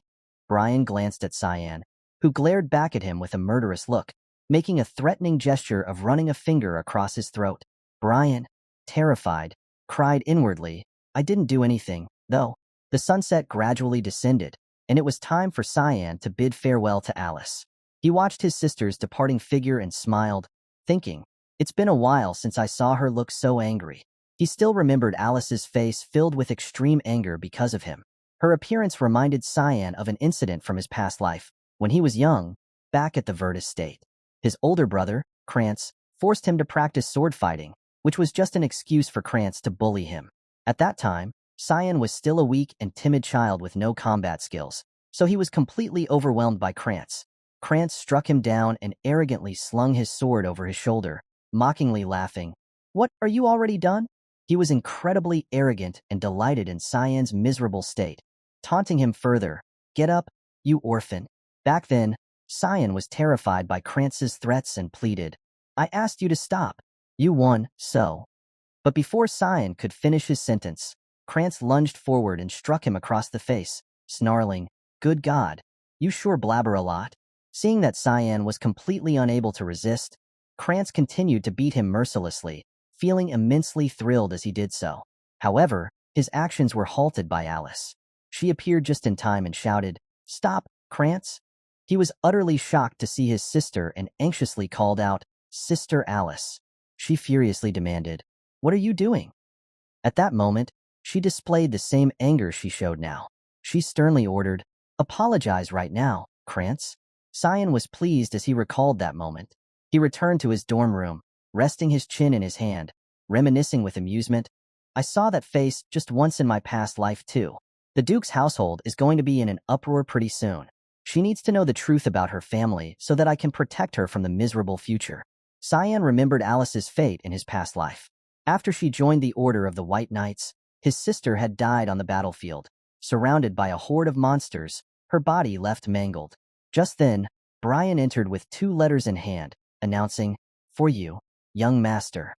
Speaker 1: Brian glanced at Cyan, who glared back at him with a murderous look, making a threatening gesture of running a finger across his throat. Brian, terrified, cried inwardly, "I didn't do anything, though." The sunset gradually descended, and it was time for Cyan to bid farewell to Alice. He watched his sister's departing figure and smiled, thinking, "It's been a while since I saw her look so angry." He still remembered Alice's face filled with extreme anger because of him. Her appearance reminded Cyan of an incident from his past life, when he was young, back at the Vert estate. His older brother, Krantz, forced him to practice sword fighting, which was just an excuse for Krantz to bully him. At that time, Cyan was still a weak and timid child with no combat skills, so he was completely overwhelmed by Krantz. Krantz struck him down and arrogantly slung his sword over his shoulder, mockingly laughing, "What, are you already done?" He was incredibly arrogant and delighted in Cyan's miserable state, taunting him further, "Get up, you orphan." Back then, Cyan was terrified by Krantz's threats and pleaded, "I asked you to stop. You won, so." But before Cyan could finish his sentence, Krantz lunged forward and struck him across the face, snarling, "Good God, you sure blabber a lot." Seeing that Cyan was completely unable to resist, Krantz continued to beat him mercilessly, feeling immensely thrilled as he did so. However, his actions were halted by Alice. She appeared just in time and shouted, "Stop, Krantz." He was utterly shocked to see his sister and anxiously called out, "Sister Alice." She furiously demanded, "What are you doing?" At that moment, she displayed the same anger she showed now. She sternly ordered, "Apologize right now, Krantz." Cyan was pleased as he recalled that moment. He returned to his dorm room, resting his chin in his hand, reminiscing with amusement, "I saw that face just once in my past life too. The Duke's household is going to be in an uproar pretty soon. She needs to know the truth about her family so that I can protect her from the miserable future." Cyan remembered Alice's fate in his past life. After she joined the Order of the White Knights, his sister had died on the battlefield, surrounded by a horde of monsters, her body left mangled. Just then, Brian entered with 2 letters in hand, announcing, "For you, young master."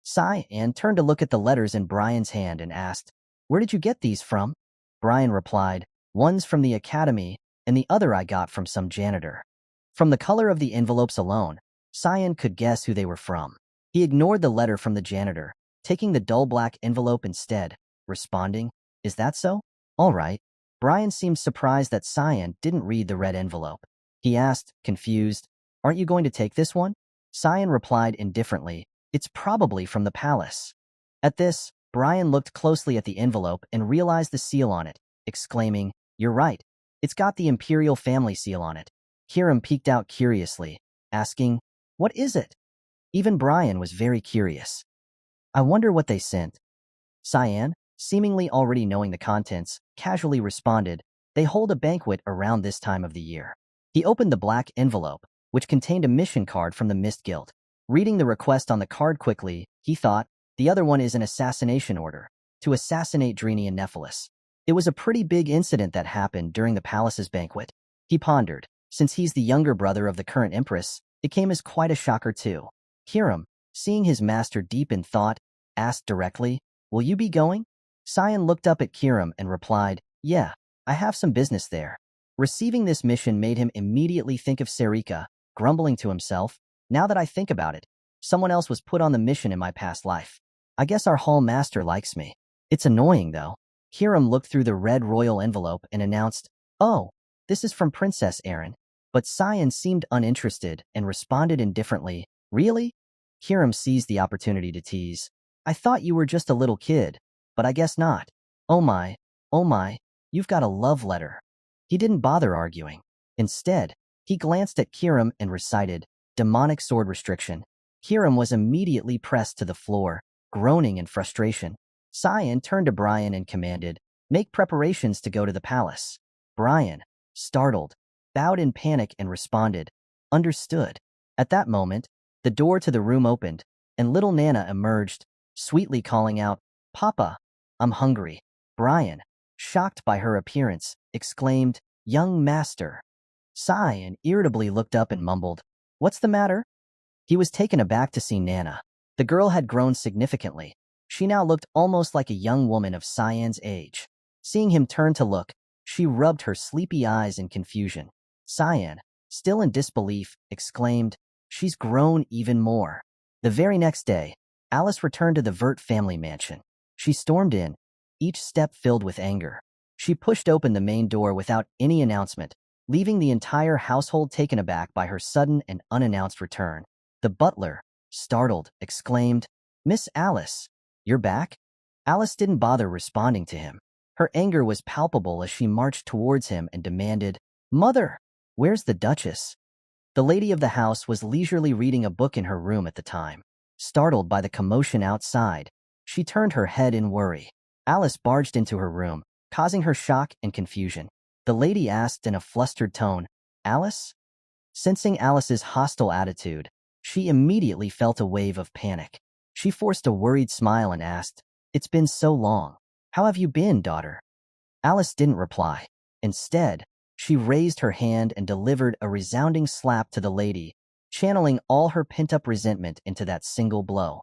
Speaker 1: Cyan turned to look at the letters in Brian's hand and asked, "Where did you get these from?" Brian replied, "One's from the academy, and the other I got from some janitor." From the color of the envelopes alone, Cyan could guess who they were from. He ignored the letter from the janitor, taking the dull black envelope instead, responding, "Is that so? All right." Brian seemed surprised that Cyan didn't read the red envelope. He asked, confused, "Aren't you going to take this one?" Cyan replied indifferently, "It's probably from the palace." At this, Brian looked closely at the envelope and realized the seal on it, exclaiming, "You're right. It's got the imperial family seal on it." Hiram peeked out curiously, asking, "What is it?" Even Brian was very curious. "I wonder what they sent." Cyan, seemingly already knowing the contents, casually responded, "They hold a banquet around this time of the year." He opened the black envelope, which contained a mission card from the Mist Guild. Reading the request on the card quickly, he thought, the other one is an assassination order, to assassinate Drini and Nephilis. It was a pretty big incident that happened during the palace's banquet. He pondered, since he's the younger brother of the current empress, it came as quite a shocker too. Hiram, seeing his master deep in thought, asked directly, "Will you be going?" Cyan looked up at Kiram and replied, "Yeah, I have some business there." Receiving this mission made him immediately think of Serika, grumbling to himself, "Now that I think about it, someone else was put on the mission in my past life. I guess our hall master likes me. It's annoying, though." Hiram looked through the red royal envelope and announced, "Oh, this is from Princess Erin." But Cyan seemed uninterested and responded indifferently, "Really?" Hiram seized the opportunity to tease, "I thought you were just a little kid, but I guess not. Oh my, you've got a love letter." He didn't bother arguing. Instead, he glanced at Kiram and recited, "Demonic sword restriction." Kiram was immediately pressed to the floor, groaning in frustration. Cyan turned to Brian and commanded, "Make preparations to go to the palace." Brian, startled, bowed in panic and responded, "Understood." At that moment, the door to the room opened, and little Nana emerged, sweetly calling out, "Papa, I'm hungry." Brian, shocked by her appearance, exclaimed, "Young master." Cyan irritably looked up and mumbled, "What's the matter?" He was taken aback to see Nana. The girl had grown significantly. She now looked almost like a young woman of Cyan's age. Seeing him turn to look, she rubbed her sleepy eyes in confusion. Cyan, still in disbelief, exclaimed, "She's grown even more." The very next day, Alice returned to the Vert family mansion. She stormed in, each step filled with anger. She pushed open the main door without any announcement, leaving the entire household taken aback by her sudden and unannounced return. The butler, startled, exclaimed, "Miss Alice, you're back?" Alice didn't bother responding to him. Her anger was palpable as she marched towards him and demanded, "Mother, where's the Duchess?" The lady of the house was leisurely reading a book in her room at the time. Startled by the commotion outside, she turned her head in worry. Alice barged into her room, causing her shock and confusion. The lady asked in a flustered tone, "Alice?" Sensing Alice's hostile attitude, she immediately felt a wave of panic. She forced a worried smile and asked, "It's been so long. How have you been, daughter?" Alice didn't reply. Instead, she raised her hand and delivered a resounding slap to the lady, channeling all her pent-up resentment into that single blow.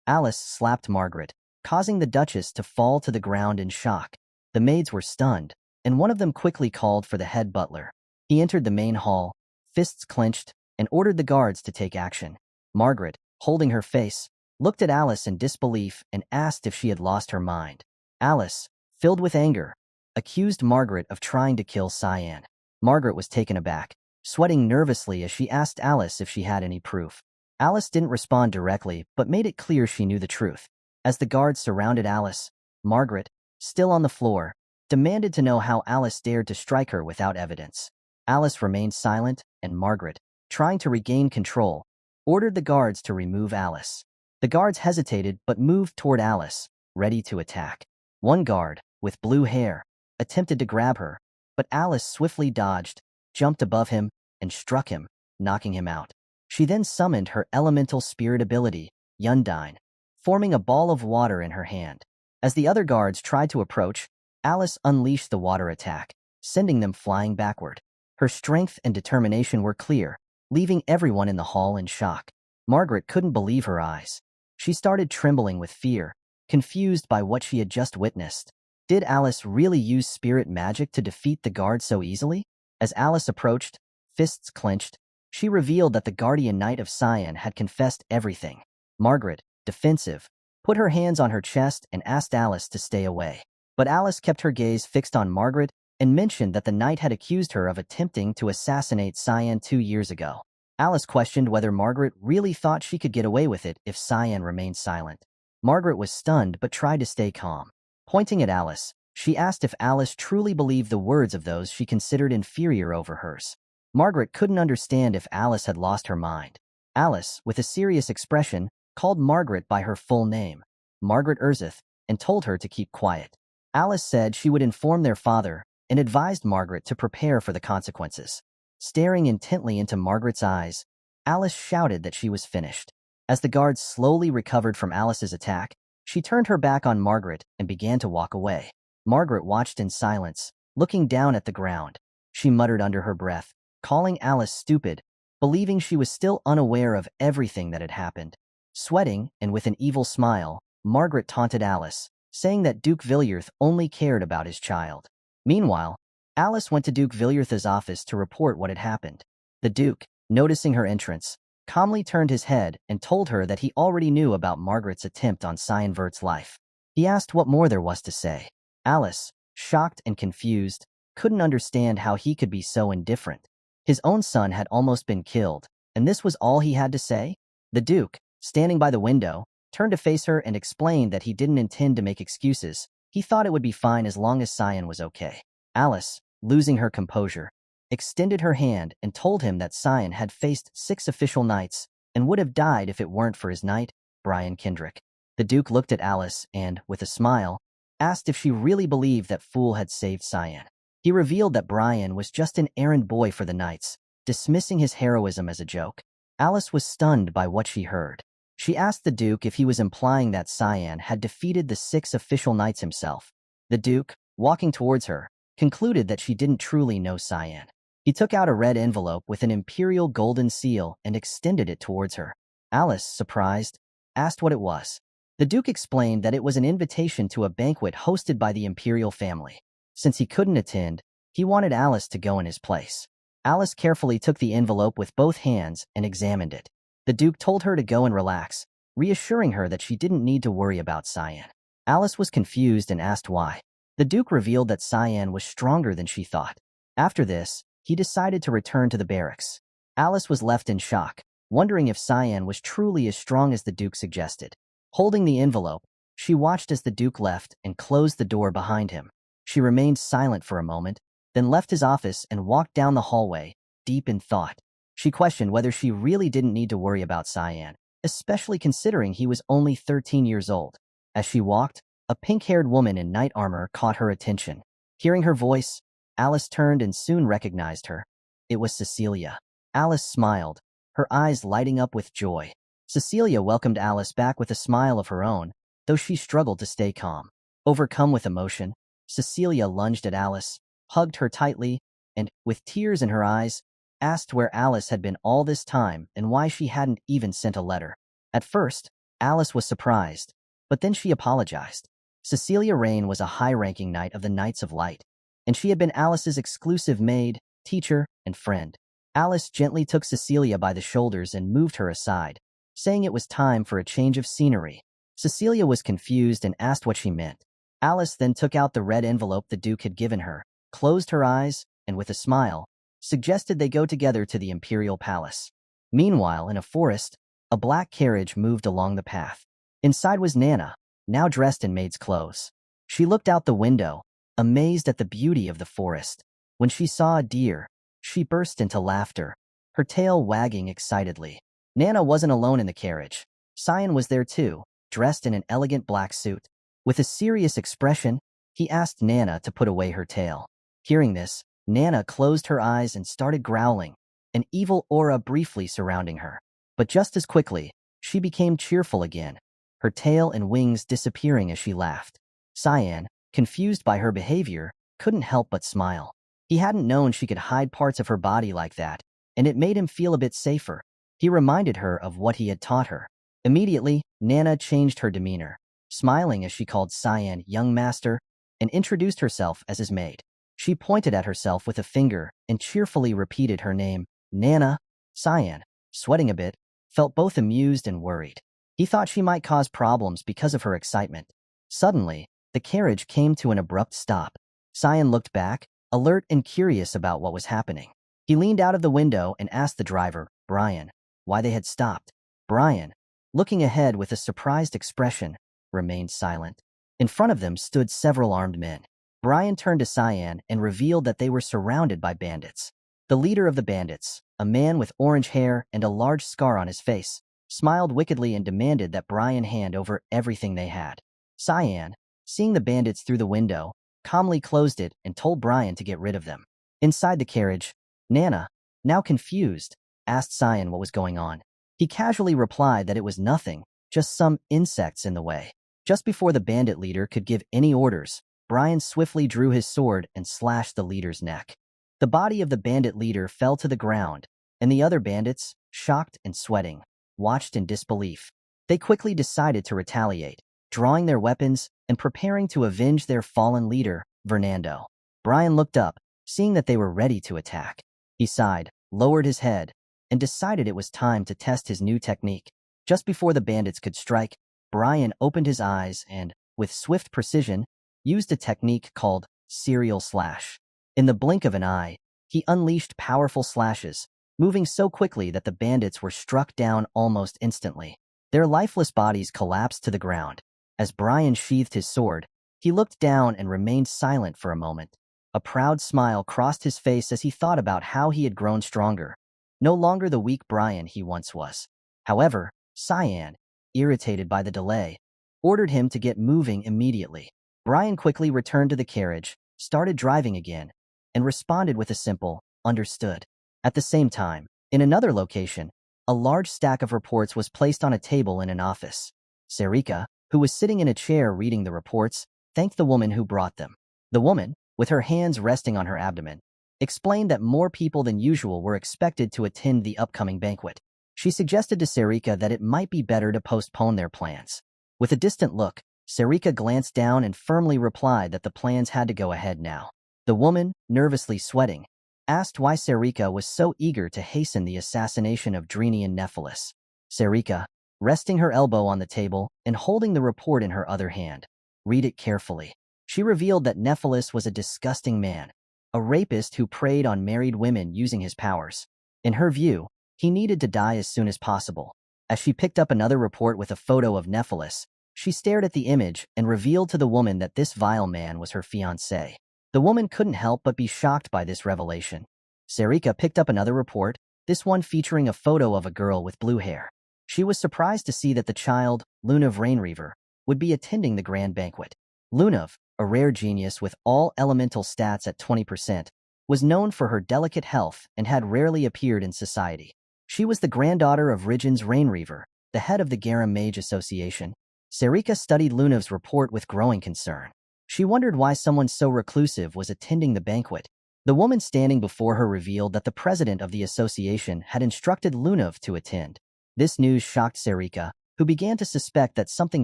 Speaker 1: Alice slapped Margaret, causing the Duchess to fall to the ground in shock. The maids were stunned, and one of them quickly called for the head butler. He entered the main hall, fists clenched, and ordered the guards to take action. Margaret, holding her face, looked at Alice in disbelief and asked if she had lost her mind. Alice, filled with anger, accused Margaret of trying to kill Cyan. Margaret was taken aback, sweating nervously as she asked Alice if she had any proof. Alice didn't respond directly, but made it clear she knew the truth. As the guards surrounded Alice, Margaret, still on the floor, demanded to know how Alice dared to strike her without evidence. Alice remained silent, and Margaret, trying to regain control, ordered the guards to remove Alice. The guards hesitated but moved toward Alice, ready to attack. One guard, with blue hair, attempted to grab her, but Alice swiftly dodged, jumped above him, and struck him, knocking him out. She then summoned her elemental spirit ability, Undine, forming a ball of water in her hand. As the other guards tried to approach, Alice unleashed the water attack, sending them flying backward. Her strength and determination were clear, leaving everyone in the hall in shock. Margaret couldn't believe her eyes. She started trembling with fear, confused by what she had just witnessed. Did Alice really use spirit magic to defeat the guard so easily? As Alice approached, fists clenched, she revealed that the guardian knight of Cyan had confessed everything. Margaret, defensive, put her hands on her chest and asked Alice to stay away. But Alice kept her gaze fixed on Margaret and mentioned that the knight had accused her of attempting to assassinate Cyan 2 years ago. Alice questioned whether Margaret really thought she could get away with it if Cyan remained silent. Margaret was stunned but tried to stay calm. Pointing at Alice, she asked if Alice truly believed the words of those she considered inferior over hers. Margaret couldn't understand if Alice had lost her mind. Alice, with a serious expression, called Margaret by her full name, Margaret Erzith, and told her to keep quiet. Alice said she would inform their father and advised Margaret to prepare for the consequences. Staring intently into Margaret's eyes, Alice shouted that she was finished. As the guards slowly recovered from Alice's attack, she turned her back on Margaret and began to walk away. Margaret watched in silence, looking down at the ground. She muttered under her breath, calling Alice stupid, believing she was still unaware of everything that had happened. Sweating and with an evil smile, Margaret taunted Alice, saying that Duke Villiers only cared about his child. Meanwhile, Alice went to Duke Villiers' office to report what had happened. The Duke, noticing her entrance, calmly turned his head and told her that he already knew about Margaret's attempt on Cyan Vert's life. He asked what more there was to say. Alice, shocked and confused, couldn't understand how he could be so indifferent. His own son had almost been killed, and this was all he had to say? The Duke, standing by the window, turned to face her and explained that he didn't intend to make excuses. He thought it would be fine as long as Cyan was okay. Alice, losing her composure, extended her hand and told him that Cyan had faced 6 official knights and would have died if it weren't for his knight, Brian Kendrick. The Duke looked at Alice and, with a smile, asked if she really believed that Fool had saved Cyan. He revealed that Brian was just an errand boy for the knights, dismissing his heroism as a joke. Alice was stunned by what she heard. She asked the Duke if he was implying that Cyan had defeated the 6 official knights himself. The Duke, walking towards her, concluded that she didn't truly know Cyan. He took out a red envelope with an imperial golden seal and extended it towards her. Alice, surprised, asked what it was. The Duke explained that it was an invitation to a banquet hosted by the imperial family. Since he couldn't attend, he wanted Alice to go in his place. Alice carefully took the envelope with both hands and examined it. The Duke told her to go and relax, reassuring her that she didn't need to worry about Cyan. Alice was confused and asked why. The Duke revealed that Cyan was stronger than she thought. After this, he decided to return to the barracks. Alice was left in shock, wondering if Cyan was truly as strong as the Duke suggested. Holding the envelope, she watched as the Duke left and closed the door behind him. She remained silent for a moment, then left his office and walked down the hallway, deep in thought. She questioned whether she really didn't need to worry about Cyan, especially considering he was only 13 years old. As she walked, a pink-haired woman in knight armor caught her attention. Hearing her voice, Alice turned and soon recognized her. It was Cecilia. Alice smiled, her eyes lighting up with joy. Cecilia welcomed Alice back with a smile of her own, though she struggled to stay calm. Overcome with emotion, Cecilia lunged at Alice, hugged her tightly, and, with tears in her eyes, asked where Alice had been all this time and why she hadn't even sent a letter. At first, Alice was surprised, but then she apologized. Cecilia Rain was a high-ranking knight of the Knights of Light, and she had been Alice's exclusive maid, teacher, and friend. Alice gently took Cecilia by the shoulders and moved her aside, saying it was time for a change of scenery. Cecilia was confused and asked what she meant. Alice then took out the red envelope the Duke had given her, closed her eyes, and with a smile, suggested they go together to the Imperial Palace. Meanwhile, in a forest, a black carriage moved along the path. Inside was Nana, now dressed in maid's clothes. She looked out the window, amazed at the beauty of the forest. When she saw a deer, she burst into laughter, her tail wagging excitedly. Nana wasn't alone in the carriage. Cyan was there too, dressed in an elegant black suit. With a serious expression, he asked Nana to put away her tail. Hearing this, Nana closed her eyes and started growling, an evil aura briefly surrounding her. But just as quickly, she became cheerful again, her tail and wings disappearing as she laughed. Cyan, confused by her behavior, couldn't help but smile. He hadn't known she could hide parts of her body like that, and it made him feel a bit safer. He reminded her of what he had taught her. Immediately, Nana changed her demeanor, smiling as she called Cyan young master and introduced herself as his maid. She pointed at herself with a finger and cheerfully repeated her name, Nana. Cyan, sweating a bit, felt both amused and worried. He thought she might cause problems because of her excitement. Suddenly, the carriage came to an abrupt stop. Cyan looked back, alert and curious about what was happening. He leaned out of the window and asked the driver, Brian, why they had stopped. Brian, looking ahead with a surprised expression, remained silent. In front of them stood several armed men. Brian turned to Cyan and revealed that they were surrounded by bandits. The leader of the bandits, a man with orange hair and a large scar on his face, smiled wickedly and demanded that Brian hand over everything they had. Cyan, seeing the bandits through the window, calmly closed it and told Brian to get rid of them. Inside the carriage, Nana, now confused, asked Cyan what was going on. He casually replied that it was nothing, just some insects in the way. Just before the bandit leader could give any orders, Brian swiftly drew his sword and slashed the leader's neck. The body of the bandit leader fell to the ground, and the other bandits, shocked and sweating, watched in disbelief. They quickly decided to retaliate, drawing their weapons and preparing to avenge their fallen leader, Fernando. Brian looked up, seeing that they were ready to attack. He sighed, lowered his head, and decided it was time to test his new technique. Just before the bandits could strike, Brian opened his eyes and, with swift precision, used a technique called serial slash. In the blink of an eye, he unleashed powerful slashes, moving so quickly that the bandits were struck down almost instantly. Their lifeless bodies collapsed to the ground. As Brian sheathed his sword, he looked down and remained silent for a moment. A proud smile crossed his face as he thought about how he had grown stronger, no longer the weak Brian he once was. However, Cyan, irritated by the delay, ordered him to get moving immediately. Brian quickly returned to the carriage, started driving again, and responded with a simple, understood. At the same time, in another location, a large stack of reports was placed on a table in an office. Serika, who was sitting in a chair reading the reports, thanked the woman who brought them. The woman, with her hands resting on her abdomen, explained that more people than usual were expected to attend the upcoming banquet. She suggested to Serika that it might be better to postpone their plans. With a distant look, Serika glanced down and firmly replied that the plans had to go ahead now. The woman, nervously sweating, asked why Serika was so eager to hasten the assassination of Drini and Nephilis. Serika, resting her elbow on the table and holding the report in her other hand, read it carefully. She revealed that Nephilis was a disgusting man, a rapist who preyed on married women using his powers. In her view, he needed to die as soon as possible. As she picked up another report with a photo of Nephilis, she stared at the image and revealed to the woman that this vile man was her fiancé. The woman couldn't help but be shocked by this revelation. Serika picked up another report, this one featuring a photo of a girl with blue hair. She was surprised to see that the child, Lunav Rainreaver, would be attending the grand banquet. Lunav, a rare genius with all elemental stats at 20%, was known for her delicate health and had rarely appeared in society. She was the granddaughter of Rigens Rainreaver, the head of the Garam Mage Association. Serika studied Lunav's report with growing concern. She wondered why someone so reclusive was attending the banquet. The woman standing before her revealed that the president of the association had instructed Lunav to attend. This news shocked Serika, who began to suspect that something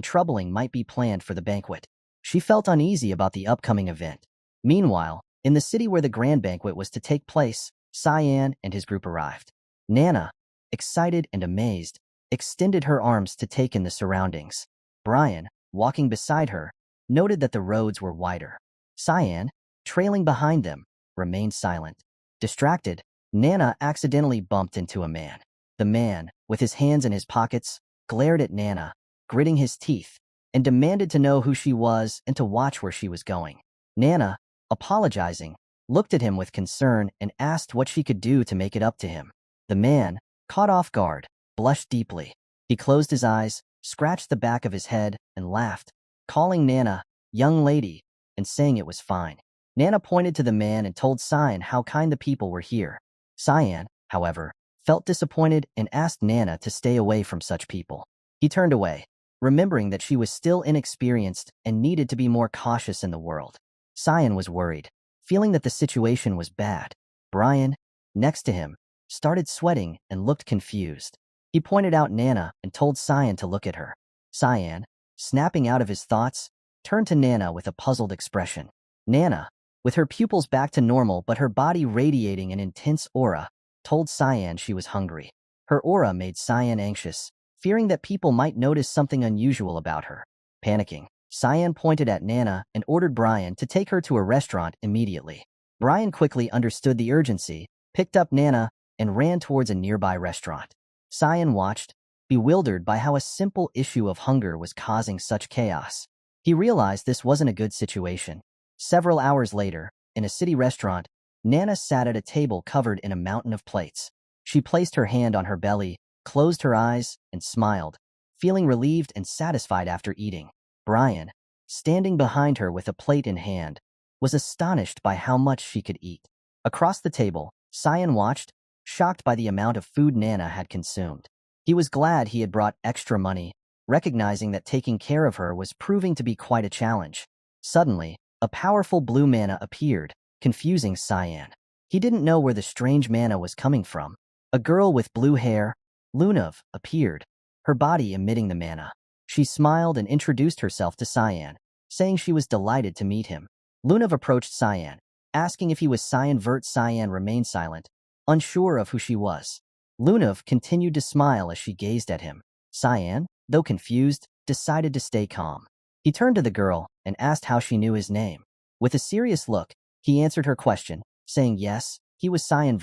Speaker 1: troubling might be planned for the banquet. She felt uneasy about the upcoming event. Meanwhile, in the city where the grand banquet was to take place, Cyan and his group arrived. Nana, excited and amazed, extended her arms to take in the surroundings. Brian, walking beside her, noted that the roads were wider. Cyan, trailing behind them, remained silent. Distracted, Nana accidentally bumped into a man. The man, with his hands in his pockets, glared at Nana, gritting his teeth, and demanded to know who she was and to watch where she was going. Nana, apologizing, looked at him with concern and asked what she could do to make it up to him. The man, caught off guard, blushed deeply. He closed his eyes, scratched the back of his head, and laughed, calling Nana, young lady, and saying it was fine. Nana pointed to the man and told Cyan how kind the people were here. Cyan, however, felt disappointed and asked Nana to stay away from such people. He turned away, remembering that she was still inexperienced and needed to be more cautious in the world. Cyan was worried, feeling that the situation was bad. Brian, next to him, started sweating and looked confused. He pointed out Nana and told Cyan to look at her. Cyan, snapping out of his thoughts, turned to Nana with a puzzled expression. Nana, with her pupils back to normal but her body radiating an intense aura, told Cyan she was hungry. Her aura made Cyan anxious, fearing that people might notice something unusual about her. Panicking, Cyan pointed at Nana and ordered Brian to take her to a restaurant immediately. Brian quickly understood the urgency, picked up Nana, and ran towards a nearby restaurant. Cyan watched, bewildered by how a simple issue of hunger was causing such chaos. He realized this wasn't a good situation. Several hours later, in a city restaurant, Nana sat at a table covered in a mountain of plates. She placed her hand on her belly, closed her eyes, and smiled, feeling relieved and satisfied after eating. Brian, standing behind her with a plate in hand, was astonished by how much she could eat. Across the table, Cyan watched, shocked by the amount of food Nana had consumed. He was glad he had brought extra money, recognizing that taking care of her was proving to be quite a challenge. Suddenly, a powerful blue mana appeared, confusing Cyan. He didn't know where the strange mana was coming from. A girl with blue hair, Lunav, appeared, her body emitting the mana. She smiled and introduced herself to Cyan, saying she was delighted to meet him. Lunav approached Cyan, asking if he was Cyan. Cyan remained silent, unsure of who she was. Lunav continued to smile as she gazed at him. Cyan, though confused, decided to stay calm. He turned to the girl and asked how she knew his name. With a serious look, he answered her question, saying yes, he was Cyan,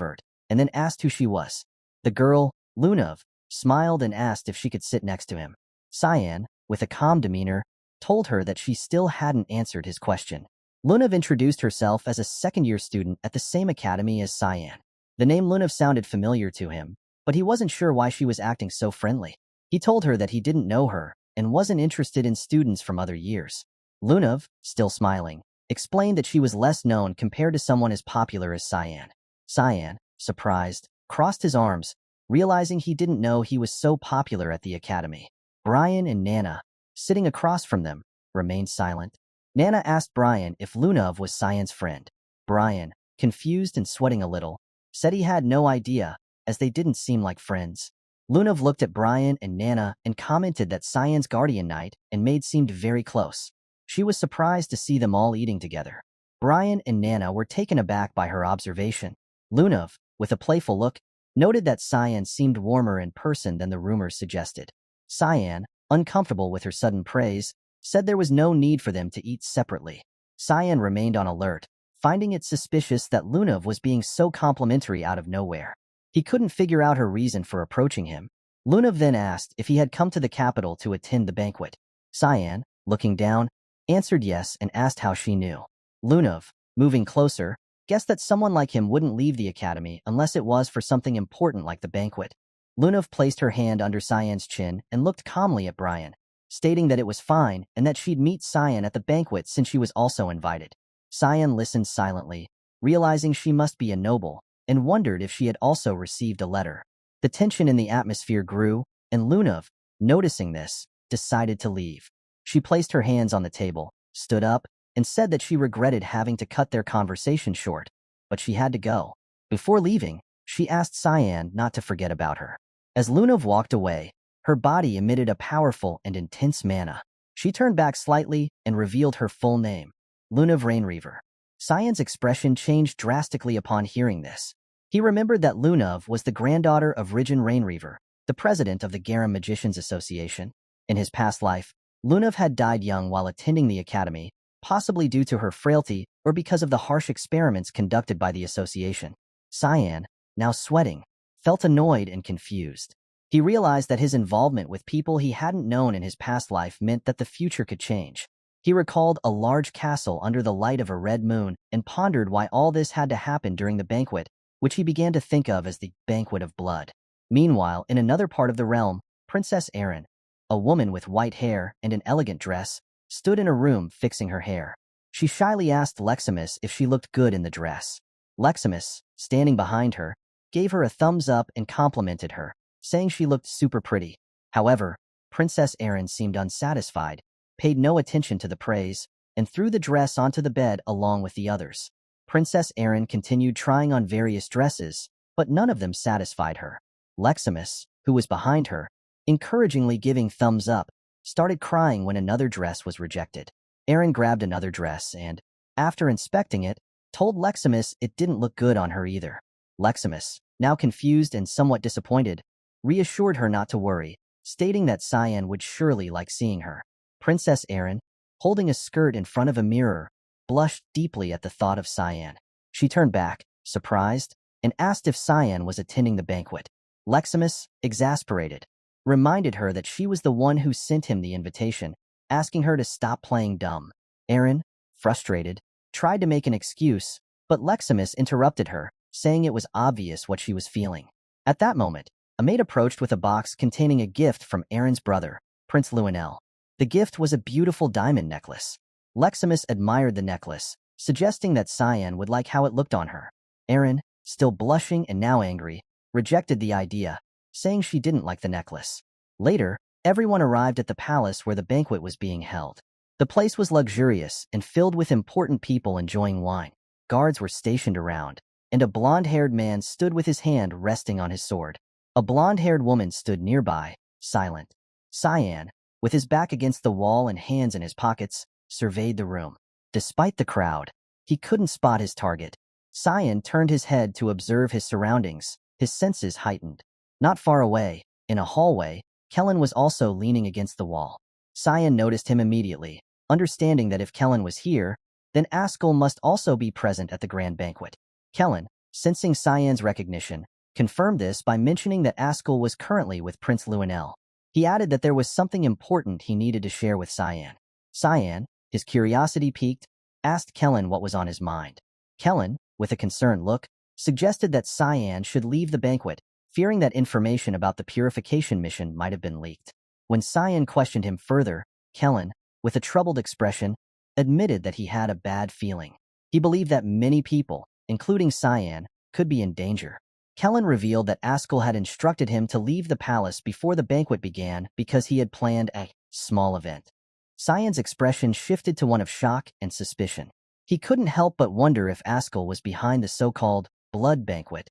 Speaker 1: and then asked who she was. The girl, Lunav, smiled and asked if she could sit next to him. Cyan, with a calm demeanor, told her that she still hadn't answered his question. Lunav introduced herself as a second-year student at the same academy as Cyan. The name Lunav sounded familiar to him, but he wasn't sure why she was acting so friendly. He told her that he didn't know her and wasn't interested in students from other years. Lunav, still smiling, explained that she was less known compared to someone as popular as Cyan. Cyan, surprised, crossed his arms, realizing he didn't know he was so popular at the academy. Brian and Nana, sitting across from them, remained silent. Nana asked Brian if Lunav was Cyan's friend. Brian, confused and sweating a little, said he had no idea, as they didn't seem like friends. Lunav looked at Brian and Nana and commented that Cyan's guardian knight and maid seemed very close. She was surprised to see them all eating together. Brian and Nana were taken aback by her observation. Lunav, with a playful look, noted that Cyan seemed warmer in person than the rumors suggested. Cyan, uncomfortable with her sudden praise, said there was no need for them to eat separately. Cyan remained on alert, finding it suspicious that Lunav was being so complimentary out of nowhere. He couldn't figure out her reason for approaching him. Lunav then asked if he had come to the capital to attend the banquet. Cyan, looking down, answered yes and asked how she knew. Lunav, moving closer, guessed that someone like him wouldn't leave the academy unless it was for something important like the banquet. Lunav placed her hand under Cyan's chin and looked calmly at Brian, stating that it was fine and that she'd meet Cyan at the banquet since she was also invited. Cyan listened silently, realizing she must be a noble, and wondered if she had also received a letter. The tension in the atmosphere grew, and Lunav, noticing this, decided to leave. She placed her hands on the table, stood up, and said that she regretted having to cut their conversation short, but she had to go. Before leaving, she asked Cyan not to forget about her. As Lunav walked away, her body emitted a powerful and intense mana. She turned back slightly and revealed her full name, Lunav Rainreaver. Cyan's expression changed drastically upon hearing this. He remembered that Lunav was the granddaughter of Rijin Rainreaver, the president of the Garam Magicians Association. In his past life, Lunav had died young while attending the academy, possibly due to her frailty or because of the harsh experiments conducted by the association. Cyan, now sweating, felt annoyed and confused. He realized that his involvement with people he hadn't known in his past life meant that the future could change. He recalled a large castle under the light of a red moon and pondered why all this had to happen during the banquet, which he began to think of as the Banquet of Blood. Meanwhile, in another part of the realm, Princess Erin, a woman with white hair and an elegant dress, stood in a room fixing her hair. She shyly asked Leximus if she looked good in the dress. Leximus, standing behind her, gave her a thumbs up and complimented her, saying she looked super pretty. However, Princess Erin seemed unsatisfied, paid no attention to the praise, and threw the dress onto the bed along with the others. Princess Erin continued trying on various dresses, but none of them satisfied her. Leximus, who was behind her, encouragingly giving thumbs up, started crying when another dress was rejected. Erin grabbed another dress and, after inspecting it, told Leximus it didn't look good on her either. Leximus, now confused and somewhat disappointed, reassured her not to worry, stating that Cyan would surely like seeing her. Princess Erin, holding a skirt in front of a mirror, blushed deeply at the thought of Cyan. She turned back, surprised, and asked if Cyan was attending the banquet. Leximus, exasperated, reminded her that she was the one who sent him the invitation, asking her to stop playing dumb. Erin, frustrated, tried to make an excuse, but Leximus interrupted her, saying it was obvious what she was feeling. At that moment, a maid approached with a box containing a gift from Erin's brother, Prince Lionel. The gift was a beautiful diamond necklace. Leximus admired the necklace, suggesting that Cyan would like how it looked on her. Erin, still blushing and now angry, rejected the idea, saying she didn't like the necklace. Later, everyone arrived at the palace where the banquet was being held. The place was luxurious and filled with important people enjoying wine. Guards were stationed around, and a blonde-haired man stood with his hand resting on his sword. A blonde-haired woman stood nearby, silent. Cyan, with his back against the wall and hands in his pockets, surveyed the room. Despite the crowd, he couldn't spot his target. Cyan turned his head to observe his surroundings, his senses heightened. Not far away, in a hallway, Kellen was also leaning against the wall. Cyan noticed him immediately, understanding that if Kellen was here, then Ascal must also be present at the grand banquet. Kellen, sensing Cyan's recognition, confirmed this by mentioning that Ascal was currently with Prince Lionel. He added that there was something important he needed to share with Cyan. Cyan, his curiosity piqued, asked Kellen what was on his mind. Kellen, with a concerned look, suggested that Cyan should leave the banquet, fearing that information about the purification mission might have been leaked. When Cyan questioned him further, Kellen, with a troubled expression, admitted that he had a bad feeling. He believed that many people, including Cyan, could be in danger. Kellen revealed that Ascal had instructed him to leave the palace before the banquet began because he had planned a small event. Cyan's expression shifted to one of shock and suspicion. He couldn't help but wonder if Ascal was behind the so-called blood banquet.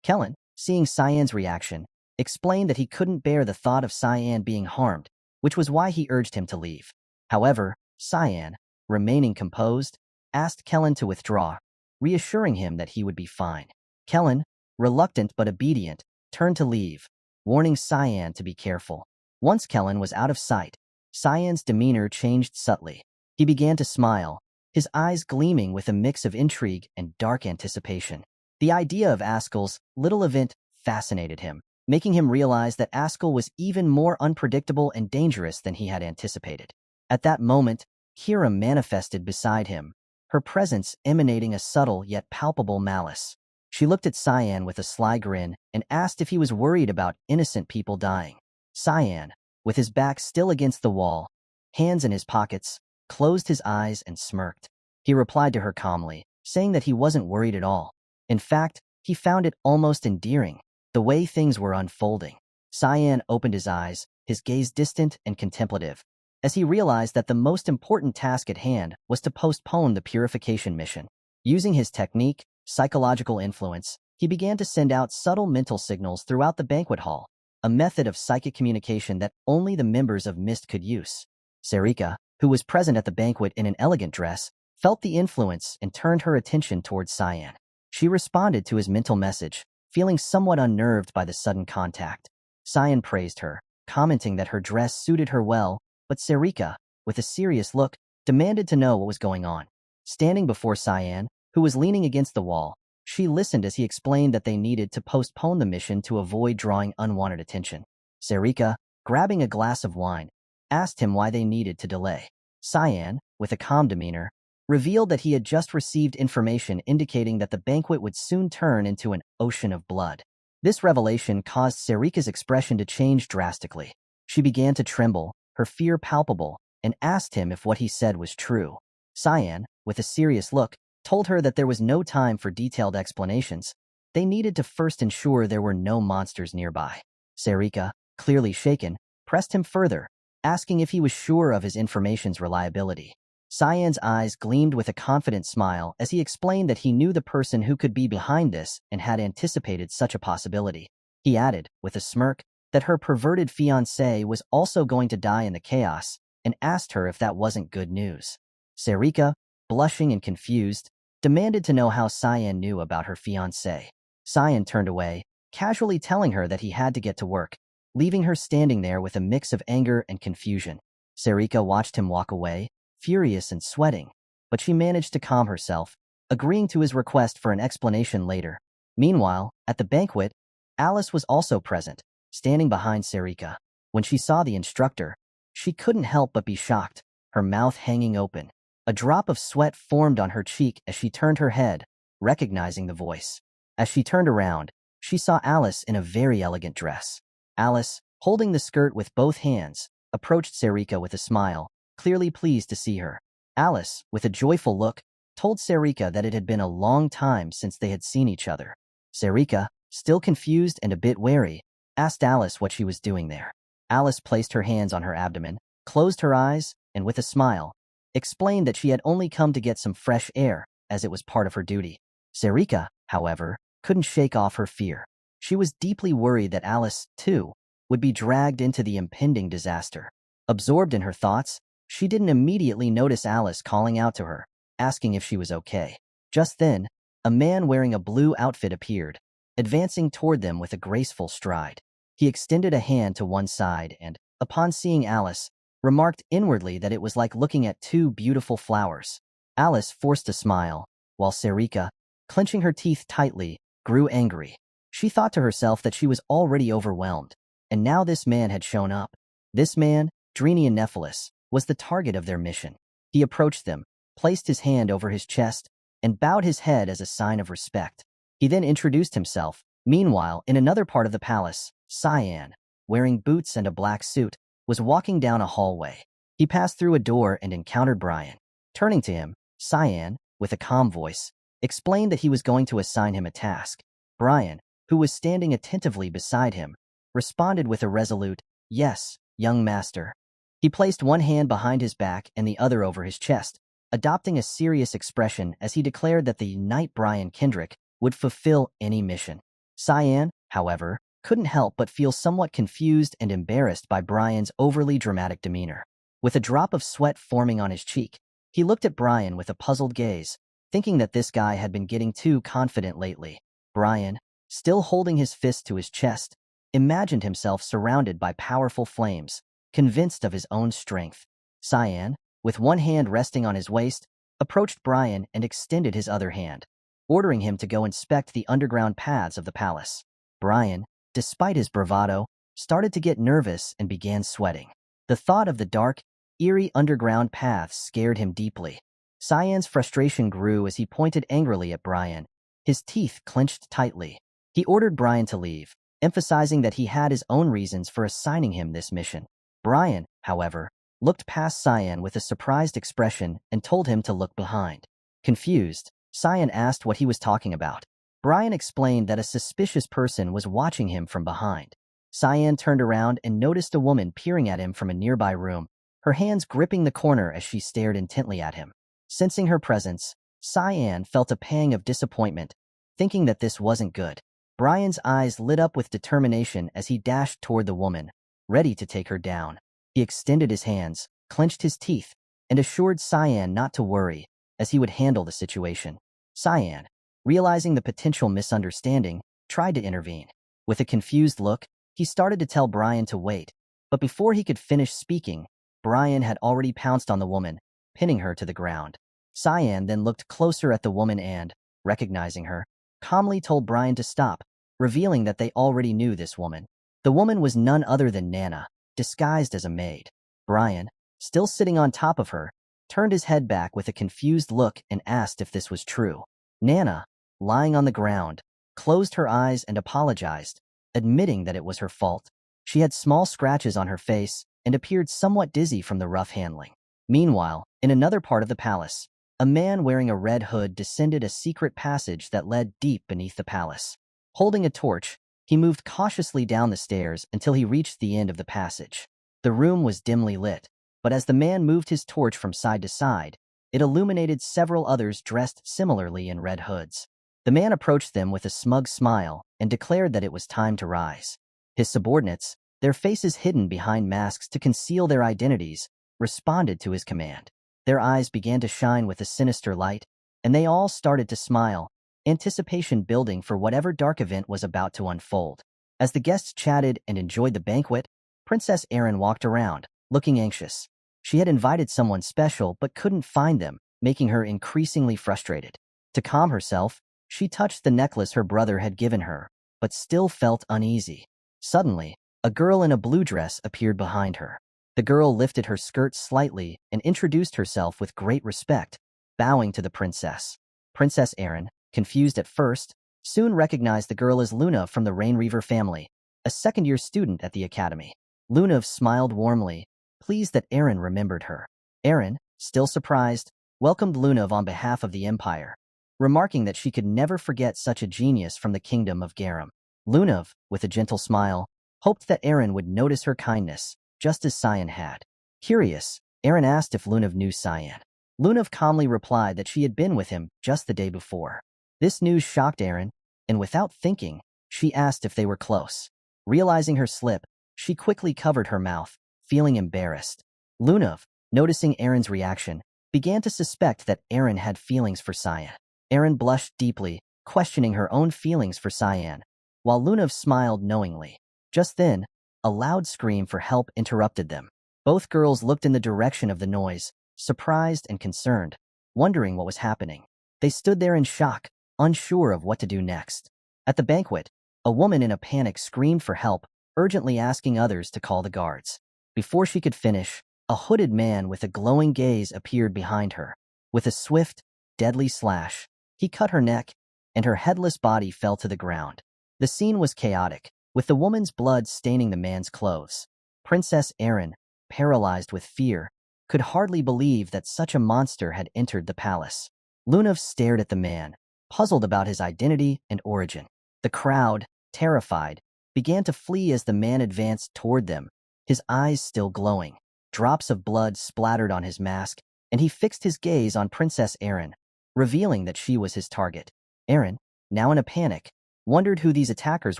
Speaker 1: Kellen, seeing Cyan's reaction, explained that he couldn't bear the thought of Cyan being harmed, which was why he urged him to leave. However, Cyan, remaining composed, asked Kellen to withdraw, reassuring him that he would be fine. Kellen, reluctant but obedient, turned to leave, warning Cyan to be careful. Once Kellen was out of sight, Cyan's demeanor changed subtly. He began to smile, his eyes gleaming with a mix of intrigue and dark anticipation. The idea of Ascal's little event fascinated him, making him realize that Ascal was even more unpredictable and dangerous than he had anticipated. At that moment, Kira manifested beside him, her presence emanating a subtle yet palpable malice. She looked at Cyan with a sly grin and asked if he was worried about innocent people dying. Cyan, with his back still against the wall, hands in his pockets, closed his eyes and smirked. He replied to her calmly, saying that he wasn't worried at all. In fact, he found it almost endearing, the way things were unfolding. Cyan opened his eyes, his gaze distant and contemplative, as he realized that the most important task at hand was to postpone the purification mission. Using his technique, psychological influence, he began to send out subtle mental signals throughout the banquet hall, a method of psychic communication that only the members of Mist could use. Sera, who was present at the banquet in an elegant dress, felt the influence and turned her attention towards Cyan. She responded to his mental message, feeling somewhat unnerved by the sudden contact. Cyan praised her, commenting that her dress suited her well, but Sera, with a serious look, demanded to know what was going on. Standing before Cyan, who was leaning against the wall, she listened as he explained that they needed to postpone the mission to avoid drawing unwanted attention. Sera, grabbing a glass of wine, asked him why they needed to delay. Cyan, with a calm demeanor, revealed that he had just received information indicating that the banquet would soon turn into an ocean of blood. This revelation caused Sera's expression to change drastically. She began to tremble, her fear palpable, and asked him if what he said was true. Cyan, with a serious look, told her that there was no time for detailed explanations. They needed to first ensure there were no monsters nearby. Sera, clearly shaken, pressed him further, asking if he was sure of his information's reliability. Cyan's eyes gleamed with a confident smile as he explained that he knew the person who could be behind this and had anticipated such a possibility. He added, with a smirk, that her perverted fiancé was also going to die in the chaos, and asked her if that wasn't good news. Sera, blushing and confused, demanded to know how Cyan knew about her fiancé. Cyan turned away, casually telling her that he had to get to work, leaving her standing there with a mix of anger and confusion. Sera watched him walk away, furious and sweating, but she managed to calm herself, agreeing to his request for an explanation later. Meanwhile, at the banquet, Alice was also present, standing behind Sera. When she saw the instructor, she couldn't help but be shocked, her mouth hanging open. A drop of sweat formed on her cheek as she turned her head, recognizing the voice. As she turned around, she saw Alice in a very elegant dress. Alice, holding the skirt with both hands, approached Sera with a smile, clearly pleased to see her. Alice, with a joyful look, told Sera that it had been a long time since they had seen each other. Sera, still confused and a bit wary, asked Alice what she was doing there. Alice placed her hands on her abdomen, closed her eyes, and with a smile, explained that she had only come to get some fresh air, as it was part of her duty. Sera, however, couldn't shake off her fear. She was deeply worried that Alice, too, would be dragged into the impending disaster. Absorbed in her thoughts, she didn't immediately notice Alice calling out to her, asking if she was okay. Just then, a man wearing a blue outfit appeared, advancing toward them with a graceful stride. He extended a hand to one side and, upon seeing Alice, remarked inwardly that it was like looking at two beautiful flowers. Alice forced a smile, while Sera, clenching her teeth tightly, grew angry. She thought to herself that she was already overwhelmed, and now this man had shown up. This man, Drenian Nephilis, was the target of their mission. He approached them, placed his hand over his chest, and bowed his head as a sign of respect. He then introduced himself. Meanwhile, in another part of the palace, Cyan, wearing boots and a black suit, was walking down a hallway. He passed through a door and encountered Brian. Turning to him, Cyan, with a calm voice, explained that he was going to assign him a task. Brian, who was standing attentively beside him, responded with a resolute, "Yes, young master." He placed one hand behind his back and the other over his chest, adopting a serious expression as he declared that the knight Brian Kendrick would fulfill any mission. Cyan, however, couldn't help but feel somewhat confused and embarrassed by Brian's overly dramatic demeanor. With a drop of sweat forming on his cheek, he looked at Brian with a puzzled gaze, thinking that this guy had been getting too confident lately. Brian, still holding his fist to his chest, imagined himself surrounded by powerful flames, convinced of his own strength. Cyan, with one hand resting on his waist, approached Brian and extended his other hand, ordering him to go inspect the underground paths of the palace. Brian, despite his bravado, started to get nervous and began sweating. The thought of the dark, eerie underground paths scared him deeply. Cyan's frustration grew as he pointed angrily at Brian, his teeth clenched tightly. He ordered Brian to leave, emphasizing that he had his own reasons for assigning him this mission. Brian, however, looked past Cyan with a surprised expression and told him to look behind. Confused, Cyan asked what he was talking about. Brian explained that a suspicious person was watching him from behind. Cyan turned around and noticed a woman peering at him from a nearby room, her hands gripping the corner as she stared intently at him. Sensing her presence, Cyan felt a pang of disappointment, thinking that this wasn't good. Brian's eyes lit up with determination as he dashed toward the woman, ready to take her down. He extended his hands, clenched his teeth, and assured Cyan not to worry, as he would handle the situation. Cyan, realizing the potential misunderstanding, tried to intervene. With a confused look, he started to tell Brian to wait, but before he could finish speaking, Brian had already pounced on the woman, pinning her to the ground. Cyan then looked closer at the woman and, recognizing her, calmly told Brian to stop, revealing that they already knew this woman. The woman was none other than Nana, disguised as a maid. Brian, still sitting on top of her, turned his head back with a confused look and asked if this was true. Nana, lying on the ground, closed her eyes and apologized, admitting that it was her fault. She had small scratches on her face and appeared somewhat dizzy from the rough handling. Meanwhile, in another part of the palace, a man wearing a red hood descended a secret passage that led deep beneath the palace. Holding a torch, he moved cautiously down the stairs until he reached the end of the passage. The room was dimly lit, but as the man moved his torch from side to side, it illuminated several others dressed similarly in red hoods. The man approached them with a smug smile and declared that it was time to rise. His subordinates, their faces hidden behind masks to conceal their identities, responded to his command. Their eyes began to shine with a sinister light, and they all started to smile, anticipation building for whatever dark event was about to unfold. As the guests chatted and enjoyed the banquet, Princess Erin walked around, looking anxious. She had invited someone special but couldn't find them, making her increasingly frustrated. To calm herself, she touched the necklace her brother had given her, but still felt uneasy. Suddenly, a girl in a blue dress appeared behind her. The girl lifted her skirt slightly and introduced herself with great respect, bowing to the princess. Princess Erin, confused at first, soon recognized the girl as Luna from the Rainreaver family, a second-year student at the academy. Luna smiled warmly, pleased that Erin remembered her. Erin, still surprised, welcomed Luna on behalf of the Empire, remarking that she could never forget such a genius from the kingdom of Garum. Luna, with a gentle smile, hoped that Erin would notice her kindness, just as Cyan had. Curious, Erin asked if Luna knew Cyan. Luna calmly replied that she had been with him just the day before. This news shocked Erin, and without thinking, she asked if they were close. Realizing her slip, she quickly covered her mouth, feeling embarrassed. Luna, noticing Erin's reaction, began to suspect that Erin had feelings for Cyan. Erin blushed deeply, questioning her own feelings for Cyan, while Luna smiled knowingly. Just then, a loud scream for help interrupted them. Both girls looked in the direction of the noise, surprised and concerned, wondering what was happening. They stood there in shock, unsure of what to do next. At the banquet, a woman in a panic screamed for help, urgently asking others to call the guards. Before she could finish, a hooded man with a glowing gaze appeared behind her. With a swift, deadly slash, he cut her neck, and her headless body fell to the ground. The scene was chaotic, with the woman's blood staining the man's clothes. Princess Erin, paralyzed with fear, could hardly believe that such a monster had entered the palace. Lunav stared at the man, puzzled about his identity and origin. The crowd, terrified, began to flee as the man advanced toward them, his eyes still glowing. Drops of blood splattered on his mask, and he fixed his gaze on Princess Erin, revealing that she was his target. Erin, now in a panic, wondered who these attackers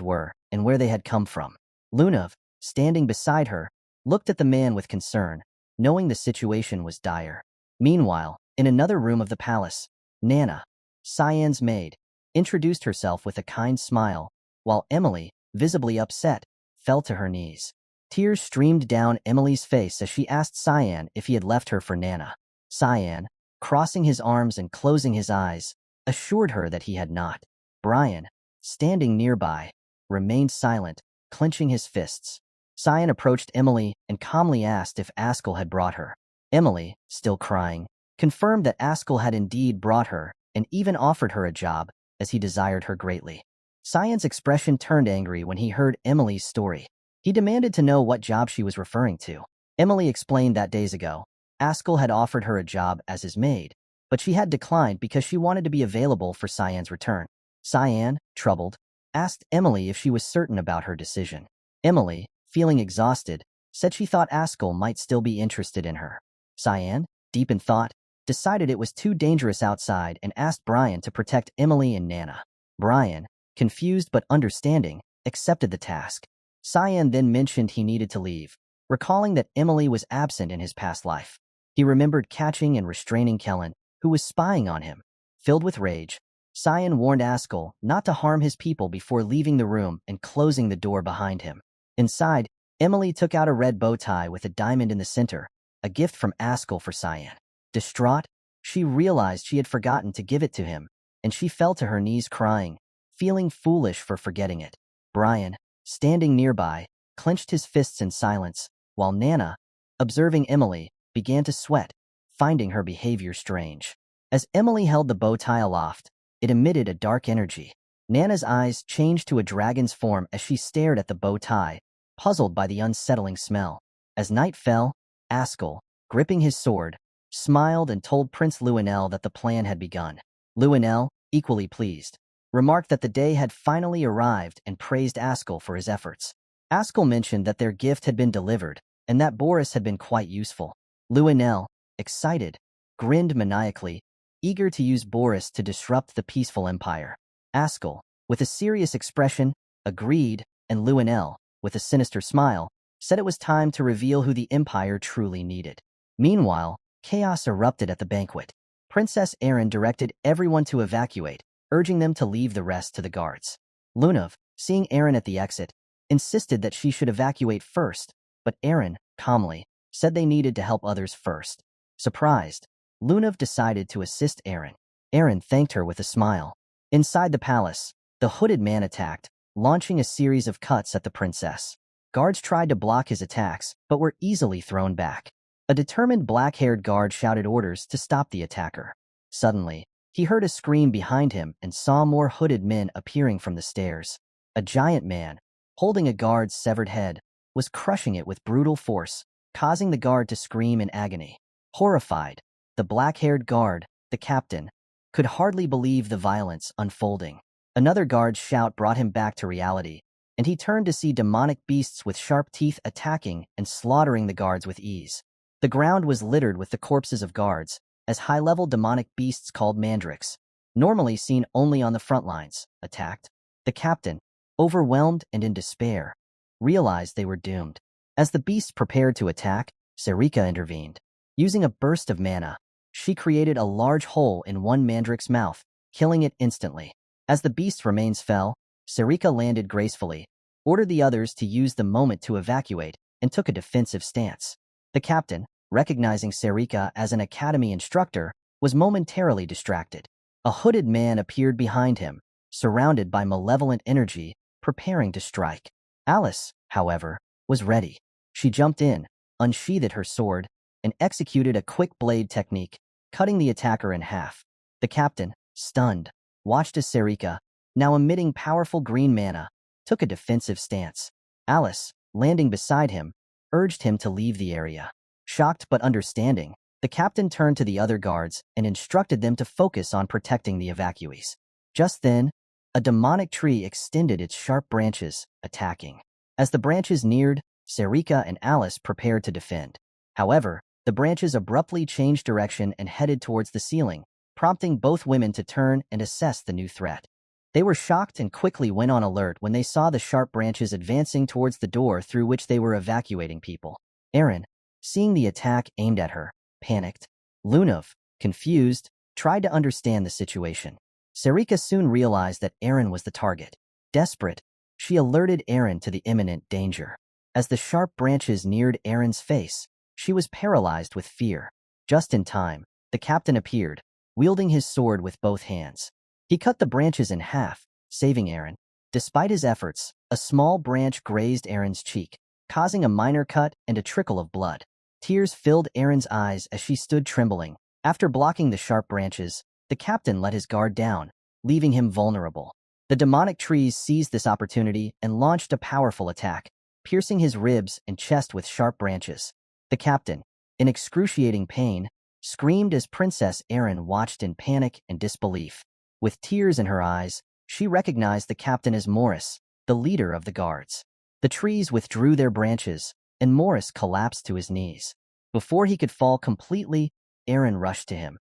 Speaker 1: were and where they had come from. Lunav, standing beside her, looked at the man with concern, knowing the situation was dire. Meanwhile, in another room of the palace, Nana, Cyan's maid, introduced herself with a kind smile, while Emily, visibly upset, fell to her knees. Tears streamed down Emily's face as she asked Cyan if he had left her for Nana. Cyan, crossing his arms and closing his eyes, assured her that he had not. Brian, standing nearby, remained silent, clenching his fists. Cyan approached Emily and calmly asked if Ascal had brought her. Emily, still crying, confirmed that Ascal had indeed brought her and even offered her a job, as he desired her greatly. Cyan's expression turned angry when he heard Emily's story. He demanded to know what job she was referring to. Emily explained that days ago, Ascal had offered her a job as his maid, but she had declined because she wanted to be available for Cyan's return. Cyan, troubled, asked Emily if she was certain about her decision. Emily, feeling exhausted, said she thought Ascal might still be interested in her. Cyan, deep in thought, decided it was too dangerous outside and asked Brian to protect Emily and Nana. Brian, confused but understanding, accepted the task. Cyan then mentioned he needed to leave, recalling that Emily was absent in his past life. He remembered catching and restraining Kellen, who was spying on him. Filled with rage, Cyan warned Ascal not to harm his people before leaving the room and closing the door behind him. Inside, Emily took out a red bow tie with a diamond in the center, a gift from Ascal for Cyan. Distraught, she realized she had forgotten to give it to him, and she fell to her knees crying, feeling foolish for forgetting it. Brian, standing nearby, clenched his fists in silence, while Nana, observing Emily, began to sweat, finding her behavior strange. As Emily held the bow tie aloft, it emitted a dark energy. Nana's eyes changed to a dragon's form as she stared at the bow tie, puzzled by the unsettling smell. As night fell, Ascal, gripping his sword, smiled and told Prince Luinel that the plan had begun. Luinel, equally pleased, remarked that the day had finally arrived and praised Ascal for his efforts. Ascal mentioned that their gift had been delivered and that Boris had been quite useful. Luinel, excited, grinned maniacally, eager to use Boris to disrupt the peaceful empire. Ascal, with a serious expression, agreed, and Luinel, with a sinister smile, said it was time to reveal who the empire truly needed. Meanwhile, chaos erupted at the banquet. Princess Erin directed everyone to evacuate, urging them to leave the rest to the guards. Lunav, seeing Erin at the exit, insisted that she should evacuate first, but Erin, calmly, said they needed to help others first. Surprised, Lunav decided to assist Erin. Erin thanked her with a smile. Inside the palace, the hooded man attacked, launching a series of cuts at the princess. Guards tried to block his attacks, but were easily thrown back. A determined black-haired guard shouted orders to stop the attacker. Suddenly, he heard a scream behind him and saw more hooded men appearing from the stairs. A giant man, holding a guard's severed head, was crushing it with brutal force, causing the guard to scream in agony. Horrified, the black-haired guard, the captain, could hardly believe the violence unfolding. Another guard's shout brought him back to reality, and he turned to see demonic beasts with sharp teeth attacking and slaughtering the guards with ease. The ground was littered with the corpses of guards, as high-level demonic beasts called mandrakes, normally seen only on the front lines, attacked. The captain, overwhelmed and in despair, realized they were doomed. As the beasts prepared to attack, Serika intervened. Using a burst of mana, she created a large hole in one mandrake's mouth, killing it instantly. As the beast's remains fell, Serika landed gracefully, ordered the others to use the moment to evacuate, and took a defensive stance. The captain, recognizing Serika as an academy instructor, was momentarily distracted. A hooded man appeared behind him, surrounded by malevolent energy, preparing to strike. Alice, however, was ready. She jumped in, unsheathed her sword, and executed a quick blade technique, cutting the attacker in half. The captain, stunned, watched as Serika, now emitting powerful green mana, took a defensive stance. Alice, landing beside him, urged him to leave the area. Shocked but understanding, the captain turned to the other guards and instructed them to focus on protecting the evacuees. Just then, a demonic tree extended its sharp branches, attacking. As the branches neared, Sera and Alice prepared to defend. However, the branches abruptly changed direction and headed towards the ceiling, prompting both women to turn and assess the new threat. They were shocked and quickly went on alert when they saw the sharp branches advancing towards the door through which they were evacuating people. Erin, seeing the attack aimed at her, panicked. Lunav, confused, tried to understand the situation. Sera soon realized that Erin was the target. Desperate, she alerted Erin to the imminent danger. As the sharp branches neared Erin's face, she was paralyzed with fear. Just in time, the captain appeared, wielding his sword with both hands. He cut the branches in half, saving Erin. Despite his efforts, a small branch grazed Erin's cheek, causing a minor cut and a trickle of blood. Tears filled Erin's eyes as she stood trembling. After blocking the sharp branches, the captain let his guard down, leaving him vulnerable. The demonic trees seized this opportunity and launched a powerful attack, piercing his ribs and chest with sharp branches. The captain, in excruciating pain, screamed as Princess Erin watched in panic and disbelief. With tears in her eyes, she recognized the captain as Boris, the leader of the guards. The trees withdrew their branches, and Boris collapsed to his knees. Before he could fall completely, Erin rushed to him,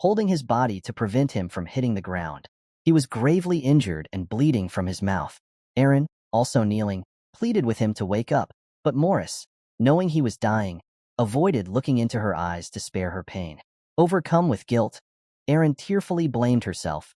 Speaker 1: holding his body to prevent him from hitting the ground. He was gravely injured and bleeding from his mouth. Erin, also kneeling, pleaded with him to wake up, but Boris, knowing he was dying, avoided looking into her eyes to spare her pain. Overcome with guilt, Erin tearfully blamed herself.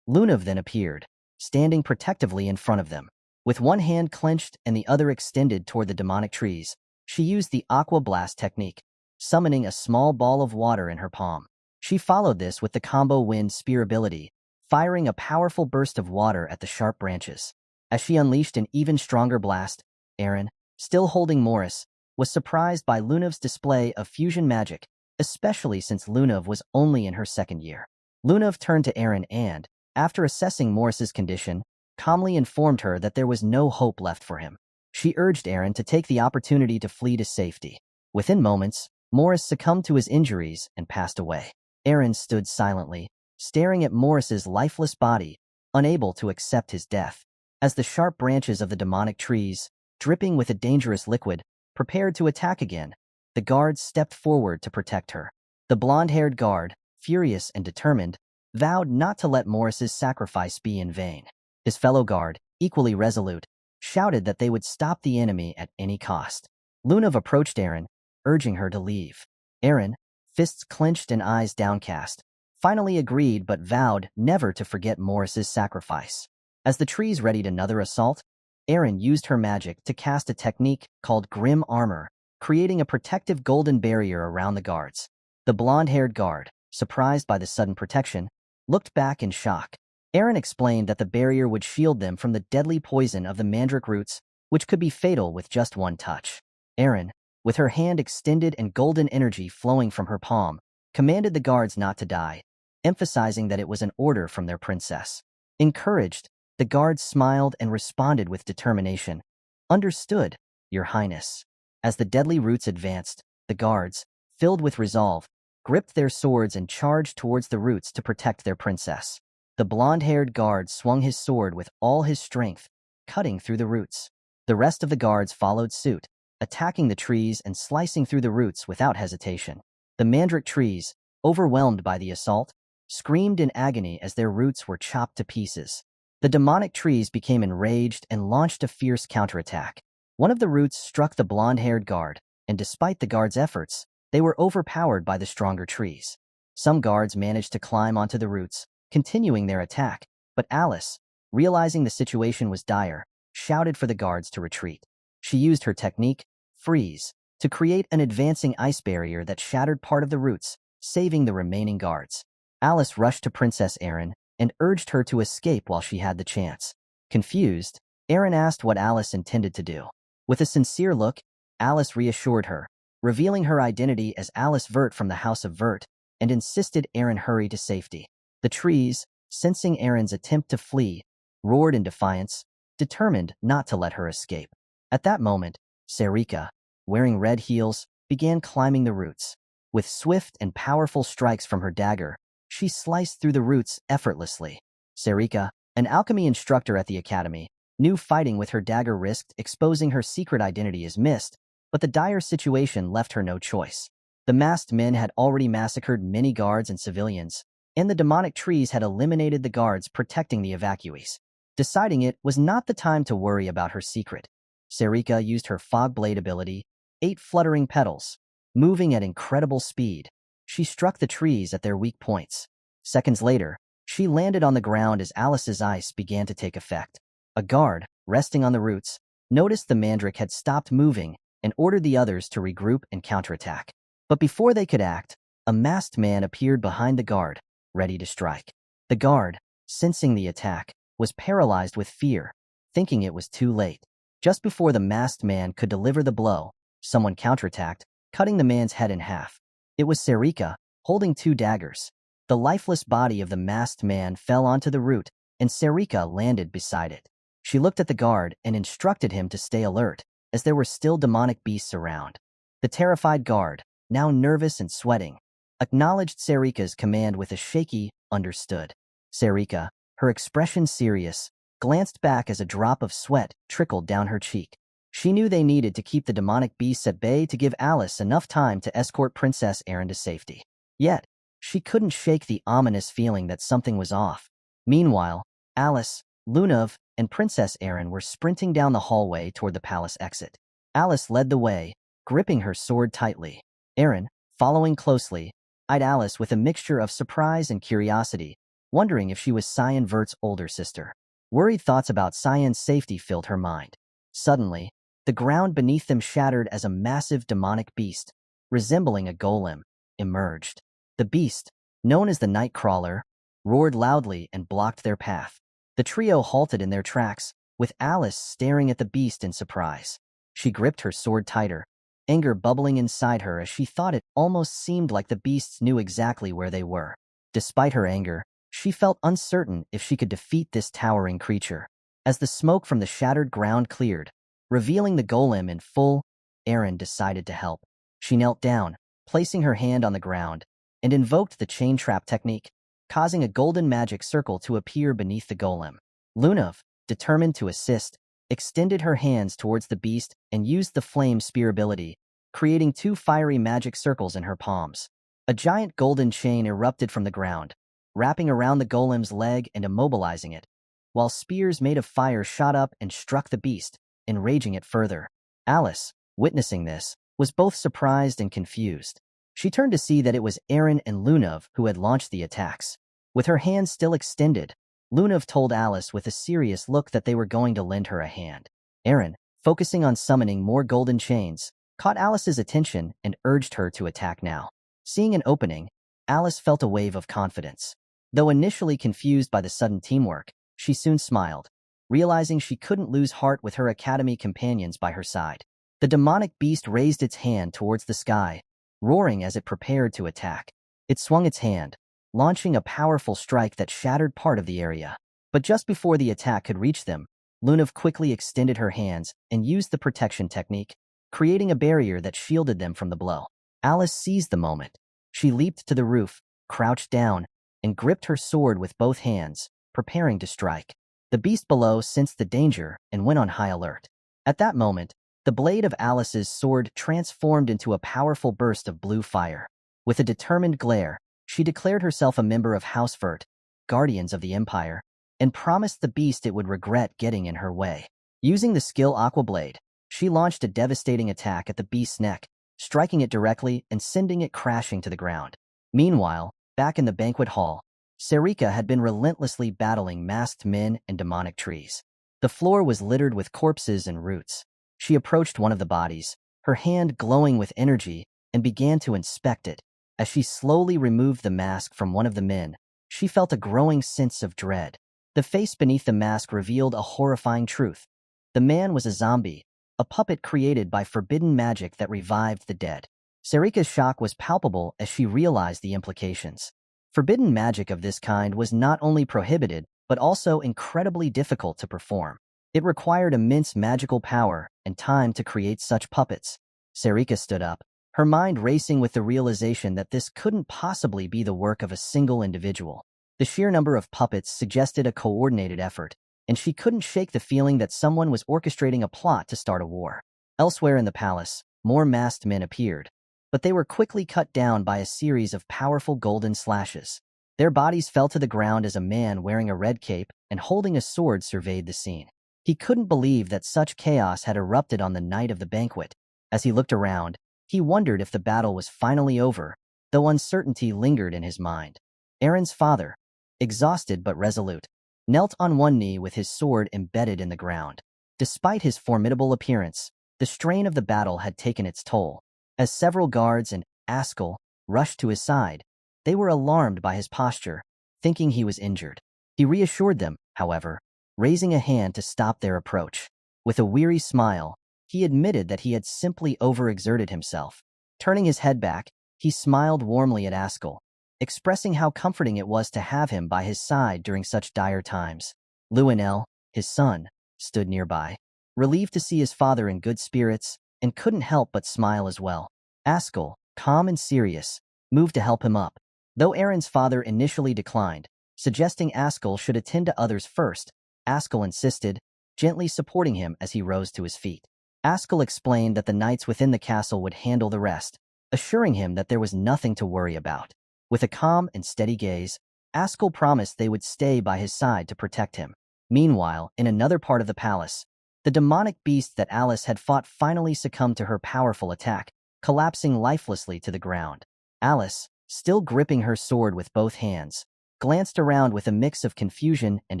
Speaker 1: Lunav then appeared, standing protectively in front of them. With one hand clenched and the other extended toward the demonic trees, she used the aqua blast technique, summoning a small ball of water in her palm. She followed this with the combo wind spear ability, firing a powerful burst of water at the sharp branches. As she unleashed an even stronger blast, Erin, still holding Boris, was surprised by Lunav's display of fusion magic, especially since Lunav was only in her second year. Lunav turned to Erin and, after assessing Boris's condition, calmly informed her that there was no hope left for him. She urged Erin to take the opportunity to flee to safety. Within moments, Boris succumbed to his injuries and passed away. Erin stood silently, staring at Boris's lifeless body, unable to accept his death. As the sharp branches of the demonic trees, dripping with a dangerous liquid, prepared to attack again, the guards stepped forward to protect her. The blonde-haired guard, furious and determined, vowed not to let Boris's sacrifice be in vain. His fellow guard, equally resolute, shouted that they would stop the enemy at any cost. Lunav approached Erin, urging her to leave. Erin, fists clenched and eyes downcast, finally agreed but vowed never to forget Boris's sacrifice. As the trees readied another assault, Erin used her magic to cast a technique called Grim Armor, creating a protective golden barrier around the guards. The blonde-haired guard, surprised by the sudden protection, looked back in shock. Erin explained that the barrier would shield them from the deadly poison of the mandrake roots, which could be fatal with just one touch. Erin, with her hand extended and golden energy flowing from her palm, commanded the guards not to die, emphasizing that it was an order from their princess. Encouraged, the guards smiled and responded with determination. "Understood, Your Highness." As the deadly roots advanced, the guards, filled with resolve, gripped their swords and charged towards the roots to protect their princess. The blonde-haired guard swung his sword with all his strength, cutting through the roots. The rest of the guards followed suit, attacking the trees and slicing through the roots without hesitation. The mandrake trees, overwhelmed by the assault, screamed in agony as their roots were chopped to pieces. The demonic trees became enraged and launched a fierce counterattack. One of the roots struck the blonde-haired guard, and despite the guard's efforts, they were overpowered by the stronger trees. Some guards managed to climb onto the roots, continuing their attack, but Alice, realizing the situation was dire, shouted for the guards to retreat. She used her technique, Freeze, to create an advancing ice barrier that shattered part of the roots, saving the remaining guards. Alice rushed to Princess Erin and urged her to escape while she had the chance. Confused, Erin asked what Alice intended to do. With a sincere look, Alice reassured her, revealing her identity as Alice Vert from the House of Vert, and insisted Erin hurry to safety. The trees, sensing Erin's attempt to flee, roared in defiance, determined not to let her escape. At that moment, Sera, wearing red heels, began climbing the roots. With swift and powerful strikes from her dagger, she sliced through the roots effortlessly. Serika, an alchemy instructor at the academy, knew fighting with her dagger risked exposing her secret identity as mist, but the dire situation left her no choice. The masked men had already massacred many guards and civilians, and the demonic trees had eliminated the guards protecting the evacuees. Deciding it was not the time to worry about her secret. Serika used her fog blade ability, 8 fluttering petals. Moving at incredible speed, she struck the trees at their weak points. Seconds later, she landed on the ground as Alice's ice began to take effect. A guard, resting on the roots, noticed the mandrake had stopped moving and ordered the others to regroup and counterattack. But before they could act, a masked man appeared behind the guard, ready to strike. The guard, sensing the attack, was paralyzed with fear, thinking it was too late. Just before the masked man could deliver the blow, someone counterattacked, cutting the man's head in half. It was Serika, holding 2 daggers. The lifeless body of the masked man fell onto the root, and Serika landed beside it. She looked at the guard and instructed him to stay alert, as there were still demonic beasts around. The terrified guard, now nervous and sweating, acknowledged Serika's command with a shaky, understood. Serika, her expression serious, glanced back as a drop of sweat trickled down her cheek. She knew they needed to keep the demonic beasts at bay to give Alice enough time to escort Princess Erin to safety. Yet, she couldn't shake the ominous feeling that something was off. Meanwhile, Alice, Lunav, and Princess Erin were sprinting down the hallway toward the palace exit. Alice led the way, gripping her sword tightly. Erin, following closely, eyed Alice with a mixture of surprise and curiosity, wondering if she was Cyan Vert's older sister. Worried thoughts about Cyan's safety filled her mind. Suddenly, the ground beneath them shattered as a massive demonic beast, resembling a golem, emerged. The beast, known as the Nightcrawler, roared loudly and blocked their path. The trio halted in their tracks, with Alice staring at the beast in surprise. She gripped her sword tighter, anger bubbling inside her as she thought it almost seemed like the beasts knew exactly where they were. Despite her anger, she felt uncertain if she could defeat this towering creature. As the smoke from the shattered ground cleared, revealing the golem in full, Erin decided to help. She knelt down, placing her hand on the ground, and invoked the chain trap technique, causing a golden magic circle to appear beneath the golem. Lunav, determined to assist, extended her hands towards the beast and used the flame spear ability, creating 2 fiery magic circles in her palms. A giant golden chain erupted from the ground, wrapping around the golem's leg and immobilizing it, while spears made of fire shot up and struck the beast, enraging it further. Alice, witnessing this, was both surprised and confused. She turned to see that it was Erin and Lunav who had launched the attacks. With her hands still extended, Lunav told Alice with a serious look that they were going to lend her a hand. Erin, focusing on summoning more golden chains, caught Alice's attention and urged her to attack now. Seeing an opening, Alice felt a wave of confidence. Though initially confused by the sudden teamwork, she soon smiled, realizing she couldn't lose heart with her academy companions by her side. The demonic beast raised its hand towards the sky, roaring as it prepared to attack. It swung its hand, launching a powerful strike that shattered part of the area. But just before the attack could reach them, Lunav quickly extended her hands and used the protection technique, creating a barrier that shielded them from the blow. Alice seized the moment. She leaped to the roof, crouched down, and gripped her sword with both hands, preparing to strike. The beast below sensed the danger and went on high alert. At that moment, the blade of Alice's sword transformed into a powerful burst of blue fire. With a determined glare, she declared herself a member of House Vert, Guardians of the Empire, and promised the beast it would regret getting in her way. Using the skill Aqua Blade, she launched a devastating attack at the beast's neck, striking it directly and sending it crashing to the ground. Meanwhile, back in the banquet hall, Serika had been relentlessly battling masked men and demonic trees. The floor was littered with corpses and roots. She approached one of the bodies, her hand glowing with energy, and began to inspect it. As she slowly removed the mask from one of the men, she felt a growing sense of dread. The face beneath the mask revealed a horrifying truth. The man was a zombie, a puppet created by forbidden magic that revived the dead. Serika's shock was palpable as she realized the implications. Forbidden magic of this kind was not only prohibited, but also incredibly difficult to perform. It required immense magical power and time to create such puppets. Serika stood up, her mind racing with the realization that this couldn't possibly be the work of a single individual. The sheer number of puppets suggested a coordinated effort, and she couldn't shake the feeling that someone was orchestrating a plot to start a war. Elsewhere in the palace, more masked men appeared, but they were quickly cut down by a series of powerful golden slashes. Their bodies fell to the ground as a man wearing a red cape and holding a sword surveyed the scene. He couldn't believe that such chaos had erupted on the night of the banquet. As he looked around, he wondered if the battle was finally over, though uncertainty lingered in his mind. Aaron's father, exhausted but resolute, knelt on one knee with his sword embedded in the ground. Despite his formidable appearance, the strain of the battle had taken its toll. As several guards and Ascal rushed to his side, they were alarmed by his posture, thinking he was injured. He reassured them, however, raising a hand to stop their approach. With a weary smile, he admitted that he had simply overexerted himself. Turning his head back, he smiled warmly at Ascal, expressing how comforting it was to have him by his side during such dire times. Lionel, his son, stood nearby, relieved to see his father in good spirits, and couldn't help but smile as well. Ascal, calm and serious, moved to help him up, though Aaron's father initially declined, suggesting Ascal should attend to others first. Ascal insisted, gently supporting him as he rose to his feet. Ascal explained that the knights within the castle would handle the rest, assuring him that there was nothing to worry about. With a calm and steady gaze, Ascal promised they would stay by his side to protect him. Meanwhile, in another part of the palace, the demonic beast that Alice had fought finally succumbed to her powerful attack, collapsing lifelessly to the ground. Alice, still gripping her sword with both hands, glanced around with a mix of confusion and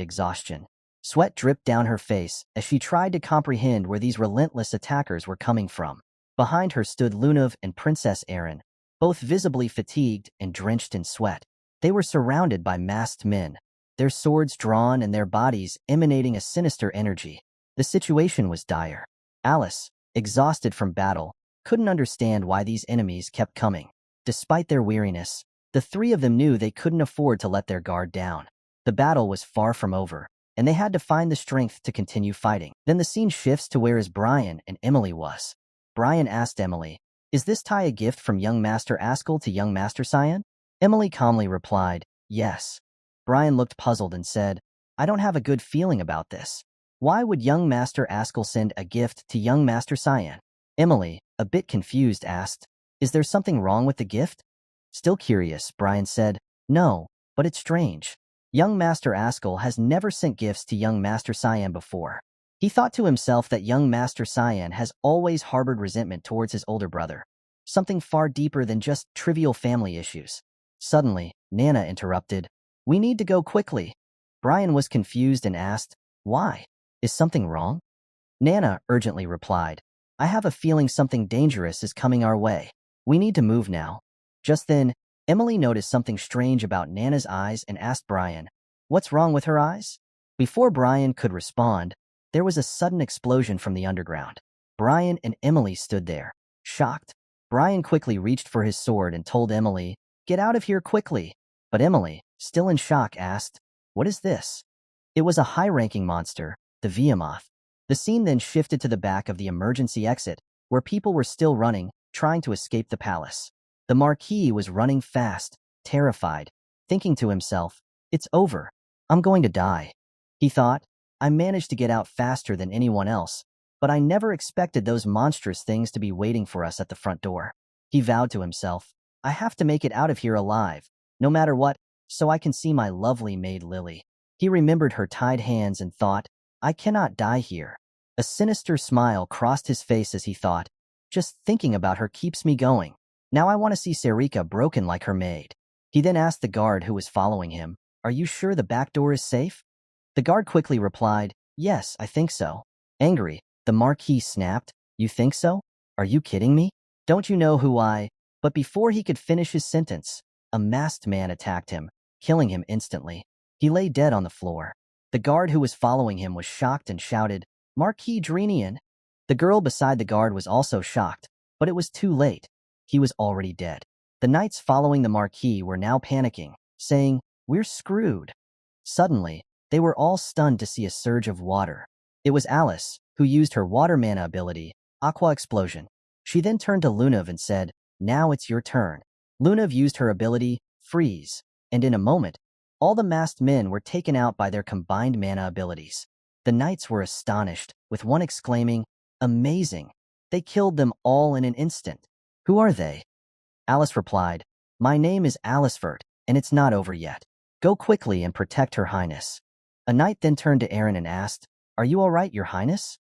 Speaker 1: exhaustion. Sweat dripped down her face as she tried to comprehend where these relentless attackers were coming from. Behind her stood Lunav and Princess Aaron, both visibly fatigued and drenched in sweat. They were surrounded by masked men, their swords drawn and their bodies emanating a sinister energy. The situation was dire. Alice, exhausted from battle, couldn't understand why these enemies kept coming. Despite their weariness, the three of them knew they couldn't afford to let their guard down. The battle was far from over, and they had to find the strength to continue fighting. Then the scene shifts to where Brian and Emily was. Brian asked Emily, "Is this tie a gift from young Master Ascal to young Master Cyan?" Emily calmly replied, "Yes." Brian looked puzzled and said, "I don't have a good feeling about this. Why would young Master Ascal send a gift to young Master Cyan?" Emily, a bit confused, asked, "Is there something wrong with the gift?" Still curious, Brian said, "No, but it's strange. Young Master Ascal has never sent gifts to young Master Cyan before." He thought to himself that young Master Cyan has always harbored resentment towards his older brother, something far deeper than just trivial family issues. Suddenly, Nana interrupted, "We need to go quickly." Brian was confused and asked, "Why? Is something wrong?" Nana urgently replied, "I have a feeling something dangerous is coming our way. We need to move now." Just then, Emily noticed something strange about Nana's eyes and asked Brian, "What's wrong with her eyes?" Before Brian could respond, there was a sudden explosion from the underground. Brian and Emily stood there, shocked. Brian quickly reached for his sword and told Emily, "Get out of here quickly." But Emily, still in shock, asked, "What is this?" It was a high-ranking monster, the Behemoth. The scene then shifted to the back of the emergency exit, where people were still running, trying to escape the palace. The Marquis was running fast, terrified, thinking to himself, "It's over. I'm going to die." He thought, "I managed to get out faster than anyone else, but I never expected those monstrous things to be waiting for us at the front door." He vowed to himself, "I have to make it out of here alive, no matter what, so I can see my lovely maid Lily." He remembered her tied hands and thought, "I cannot die here." A sinister smile crossed his face as he thought, "Just thinking about her keeps me going. Now I want to see Sera broken like her maid." He then asked the guard who was following him, "Are you sure the back door is safe?" The guard quickly replied, "Yes, I think so." Angry, the Marquis snapped, "You think so? Are you kidding me? Don't you know who I—" But before he could finish his sentence, a masked man attacked him, killing him instantly. He lay dead on the floor. The guard who was following him was shocked and shouted, "Marquis Drenian!" The girl beside the guard was also shocked, but it was too late. He was already dead. The knights following the Marquis were now panicking, saying, "We're screwed." Suddenly, they were all stunned to see a surge of water. It was Alice, who used her water mana ability, Aqua Explosion. She then turned to Lunav and said, Now it's your turn. Luna used her ability, Freeze, and in a moment, all the masked men were taken out by their combined mana abilities. The knights were astonished, with one exclaiming, "Amazing! They killed them all in an instant." "Who are they?" Alice replied, "My name is Aliceford, and it's not over yet. Go quickly and protect Her Highness." A knight then turned to Aaron and asked, "Are you all right, Your Highness?"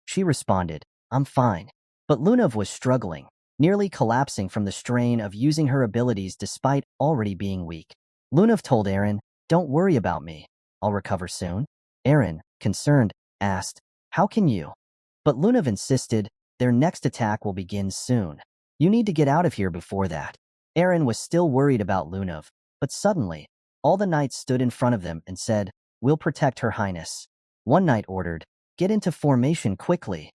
Speaker 1: She responded, "I'm fine." But Lunav was struggling, nearly collapsing from the strain of using her abilities despite already being weak. Lunav told Aaron, "Don't worry about me. I'll recover soon." Aaron, concerned, asked, "How can you?" But Lunav insisted, "Their next attack will begin soon. You need to get out of here before that." Aaron was still worried about Lunav, but suddenly, all the knights stood in front of them and said, "We'll protect Her Highness." One knight ordered, "Get into formation quickly."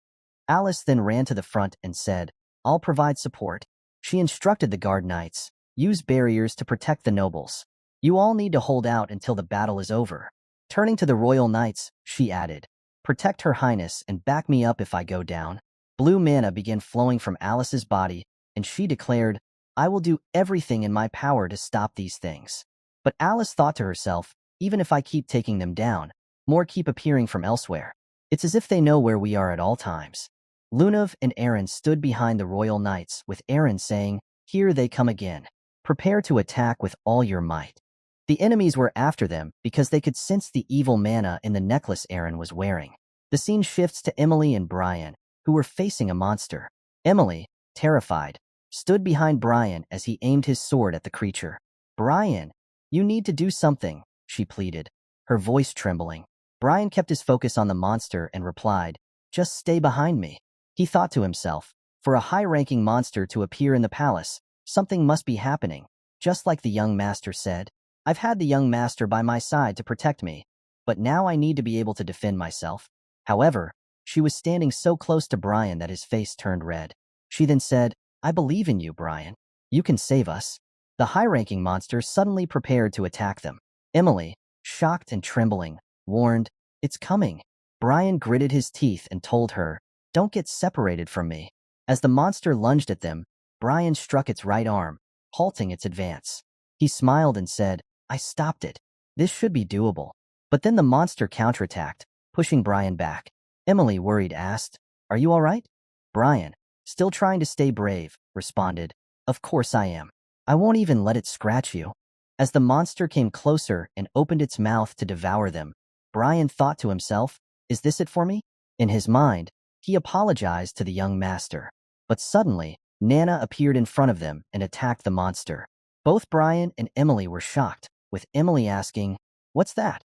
Speaker 1: Alice then ran to the front and said, "I'll provide support." She instructed the guard knights, "Use barriers to protect the nobles. You all need to hold out until the battle is over." Turning to the royal knights, she added, "Protect Her Highness and back me up if I go down." Blue mana began flowing from Alice's body, and she declared, "I will do everything in my power to stop these things." But Alice thought to herself, "Even if I keep taking them down, more keep appearing from elsewhere. It's as if they know where we are at all times." Lunav and Aaron stood behind the royal knights, with Aaron saying, "Here they come again. Prepare to attack with all your might." The enemies were after them because they could sense the evil mana in the necklace Aaron was wearing. The scene shifts to Emily and Brian, who were facing a monster. Emily, terrified, stood behind Brian as he aimed his sword at the creature. "Brian, you need to do something," she pleaded, her voice trembling. Brian kept his focus on the monster and replied, "Just stay behind me." He thought to himself, for a high-ranking monster to appear in the palace, something must be happening. Just like the young master said, "I've had the young master by my side to protect me, but now I need to be able to defend myself." However, she was standing so close to Brian that his face turned red. She then said, "I believe in you, Brian. You can save us." The high-ranking monster suddenly prepared to attack them. Emily, shocked and trembling, warned, "It's coming." Brian gritted his teeth and told her, "Don't get separated from me." As the monster lunged at them, Brian struck its right arm, halting its advance. He smiled and said, "I stopped it. This should be doable." But then the monster counterattacked, pushing Brian back. Emily, worried, asked, "Are you all right?" Brian, still trying to stay brave, responded, "Of course I am. I won't even let it scratch you." As the monster came closer and opened its mouth to devour them, Brian thought to himself, "Is this it for me?" In his mind, he apologized to the young master. But suddenly, Nana appeared in front of them and attacked the monster. Both Brian and Emily were shocked, with Emily asking, "What's that?"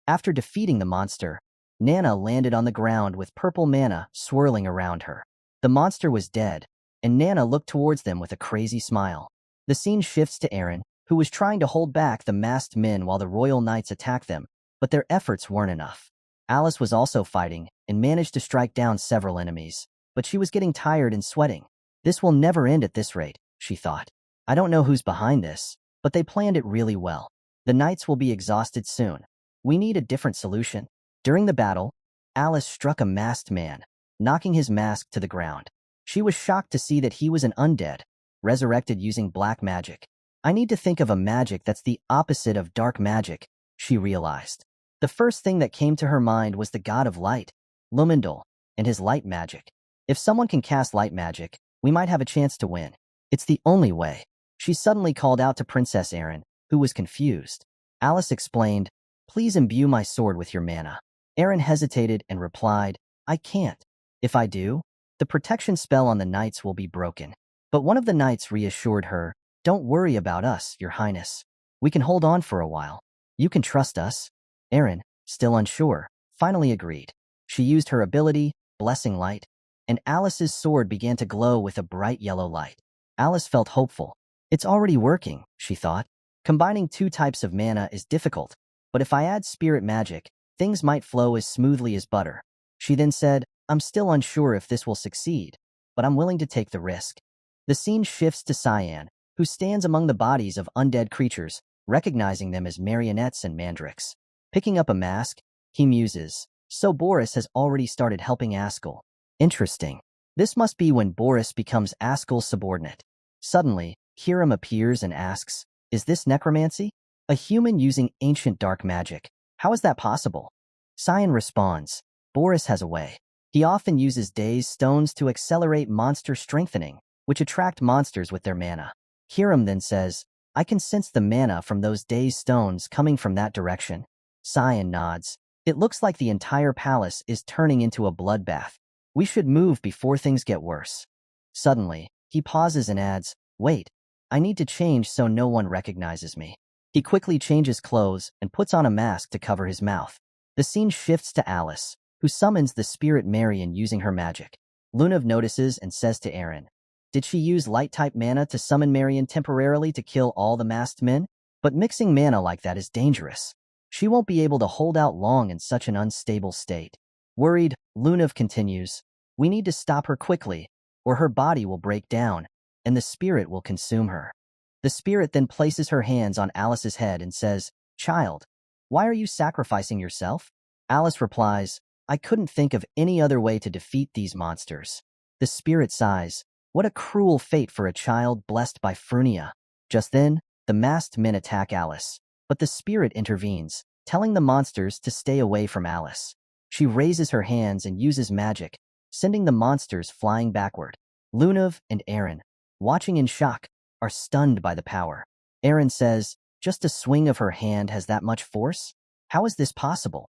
Speaker 1: After defeating the monster, Nana landed on the ground with purple mana swirling around her. The monster was dead, and Nana looked towards them with a crazy smile. The scene shifts to Aaron, who was trying to hold back the masked men while the royal knights attacked them, but their efforts weren't enough. Alice was also fighting and managed to strike down several enemies, but she was getting tired and sweating. "This will never end at this rate," she thought. "I don't know who's behind this, but they planned it really well. The knights will be exhausted soon. We need a different solution." During the battle, Alice struck a masked man, knocking his mask to the ground. She was shocked to see that he was an undead, resurrected using black magic. "I need to think of a magic that's the opposite of dark magic," she realized. The first thing that came to her mind was the god of light, Lumendal, and his light magic. If someone can cast light magic, we might have a chance to win. It's the only way. She suddenly called out to Princess Aaron, who was confused. Alice explained, "Please imbue my sword with your mana." Aaron hesitated and replied, "I can't. If I do, the protection spell on the knights will be broken." But one of the knights reassured her, "Don't worry about us, Your Highness. We can hold on for a while. You can trust us." Aaron, still unsure, finally agreed. She used her ability, Blessing Light, and Alice's sword began to glow with a bright yellow light. Alice felt hopeful. "It's already working," she thought. "Combining two types of mana is difficult, but if I add spirit magic, things might flow as smoothly as butter." She then said, "I'm still unsure if this will succeed, but I'm willing to take the risk." The scene shifts to Cyan, who stands among the bodies of undead creatures, recognizing them as marionettes and mandrakes. Picking up a mask, he muses, "So Boris has already started helping Ascal. Interesting. This must be when Boris becomes Ascal's subordinate." Suddenly, Kiram appears and asks, "Is this necromancy? A human using ancient dark magic. How is that possible?" Cyan responds, "Boris has a way. He often uses dazed stones to accelerate monster strengthening, which attract monsters with their mana." Kiram then says, "I can sense the mana from those dazed stones coming from that direction." Cyan nods. "It looks like the entire palace is turning into a bloodbath. We should move before things get worse." Suddenly, he pauses and adds, "Wait, I need to change so no one recognizes me." He quickly changes clothes and puts on a mask to cover his mouth. The scene shifts to Alice, who summons the spirit Marion using her magic. Lunav notices and says to Aaron, "Did she use light-type mana to summon Marion temporarily to kill all the masked men? But mixing mana like that is dangerous. She won't be able to hold out long in such an unstable state." Worried, Lunav continues, "We need to stop her quickly, or her body will break down, and the spirit will consume her." The spirit then places her hands on Alice's head and says, "Child, why are you sacrificing yourself?" Alice replies, "I couldn't think of any other way to defeat these monsters." The spirit sighs, "What a cruel fate for a child blessed by Fuina." Just then, the masked men attack Alice, but the spirit intervenes, telling the monsters to stay away from Alice. She raises her hands and uses magic, sending the monsters flying backward. Lunav and Aaron, watching in shock, are stunned by the power. Aaron says, "Just a swing of her hand has that much force? How is this possible?"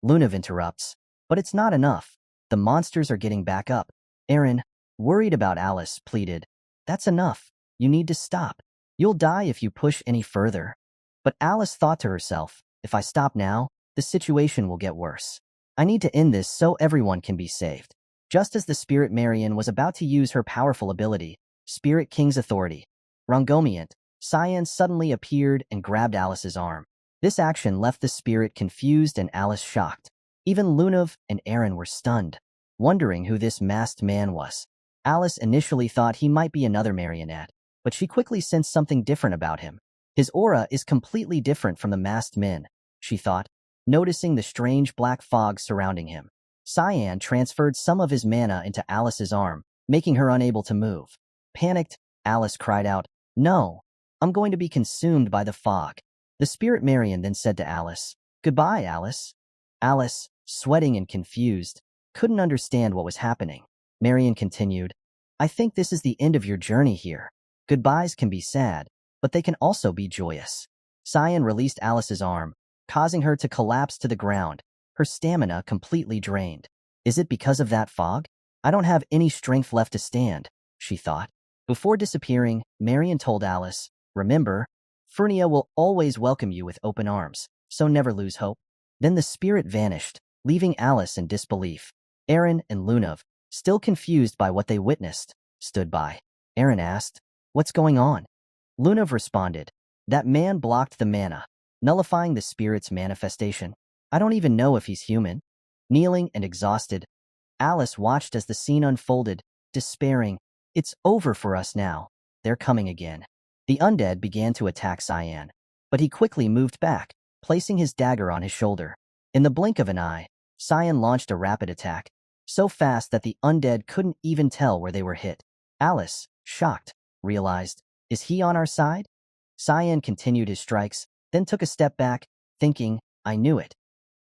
Speaker 1: Lunav interrupts, "But it's not enough. The monsters are getting back up." Aaron, worried about Alice, pleaded, "That's enough. You need to stop. You'll die if you push any further." But Alice thought to herself, "If I stop now, the situation will get worse. I need to end this so everyone can be saved." Just as the Spirit Marion was about to use her powerful ability, Spirit King's Authority, Rongomient, Cyan suddenly appeared and grabbed Alice's arm. This action left the spirit confused and Alice shocked. Even Lunav and Aaron were stunned, wondering who this masked man was. Alice initially thought he might be another marionette, but she quickly sensed something different about him. His aura is completely different from the masked men, she thought, noticing the strange black fog surrounding him. Cyan transferred some of his mana into Alice's arm, making her unable to move. Panicked, Alice cried out, "No, I'm going to be consumed by the fog." The spirit Marion then said to Alice, "Goodbye, Alice." Alice, sweating and confused, couldn't understand what was happening. Marion continued, "I think this is the end of your journey here. Goodbyes can be sad, but they can also be joyous." Cyan released Alice's arm, causing her to collapse to the ground, her stamina completely drained. "Is it because of that fog? I don't have any strength left to stand," she thought. Before disappearing, Marion told Alice, "Remember, Fuina will always welcome you with open arms, so never lose hope." Then the spirit vanished, leaving Alice in disbelief. Aaron and Lunav, still confused by what they witnessed, stood by. Aaron asked, "What's going on?" Lunav responded, "That man blocked the mana, nullifying the spirit's manifestation. I don't even know if he's human." Kneeling and exhausted, Alice watched as the scene unfolded, despairing, "It's over for us now. They're coming again." The undead began to attack Cyan, but he quickly moved back, placing his dagger on his shoulder. In the blink of an eye, Cyan launched a rapid attack, so fast that the undead couldn't even tell where they were hit. Alice, shocked, realized, "Is he on our side?" Cyan continued his strikes, then took a step back, thinking, "I knew it.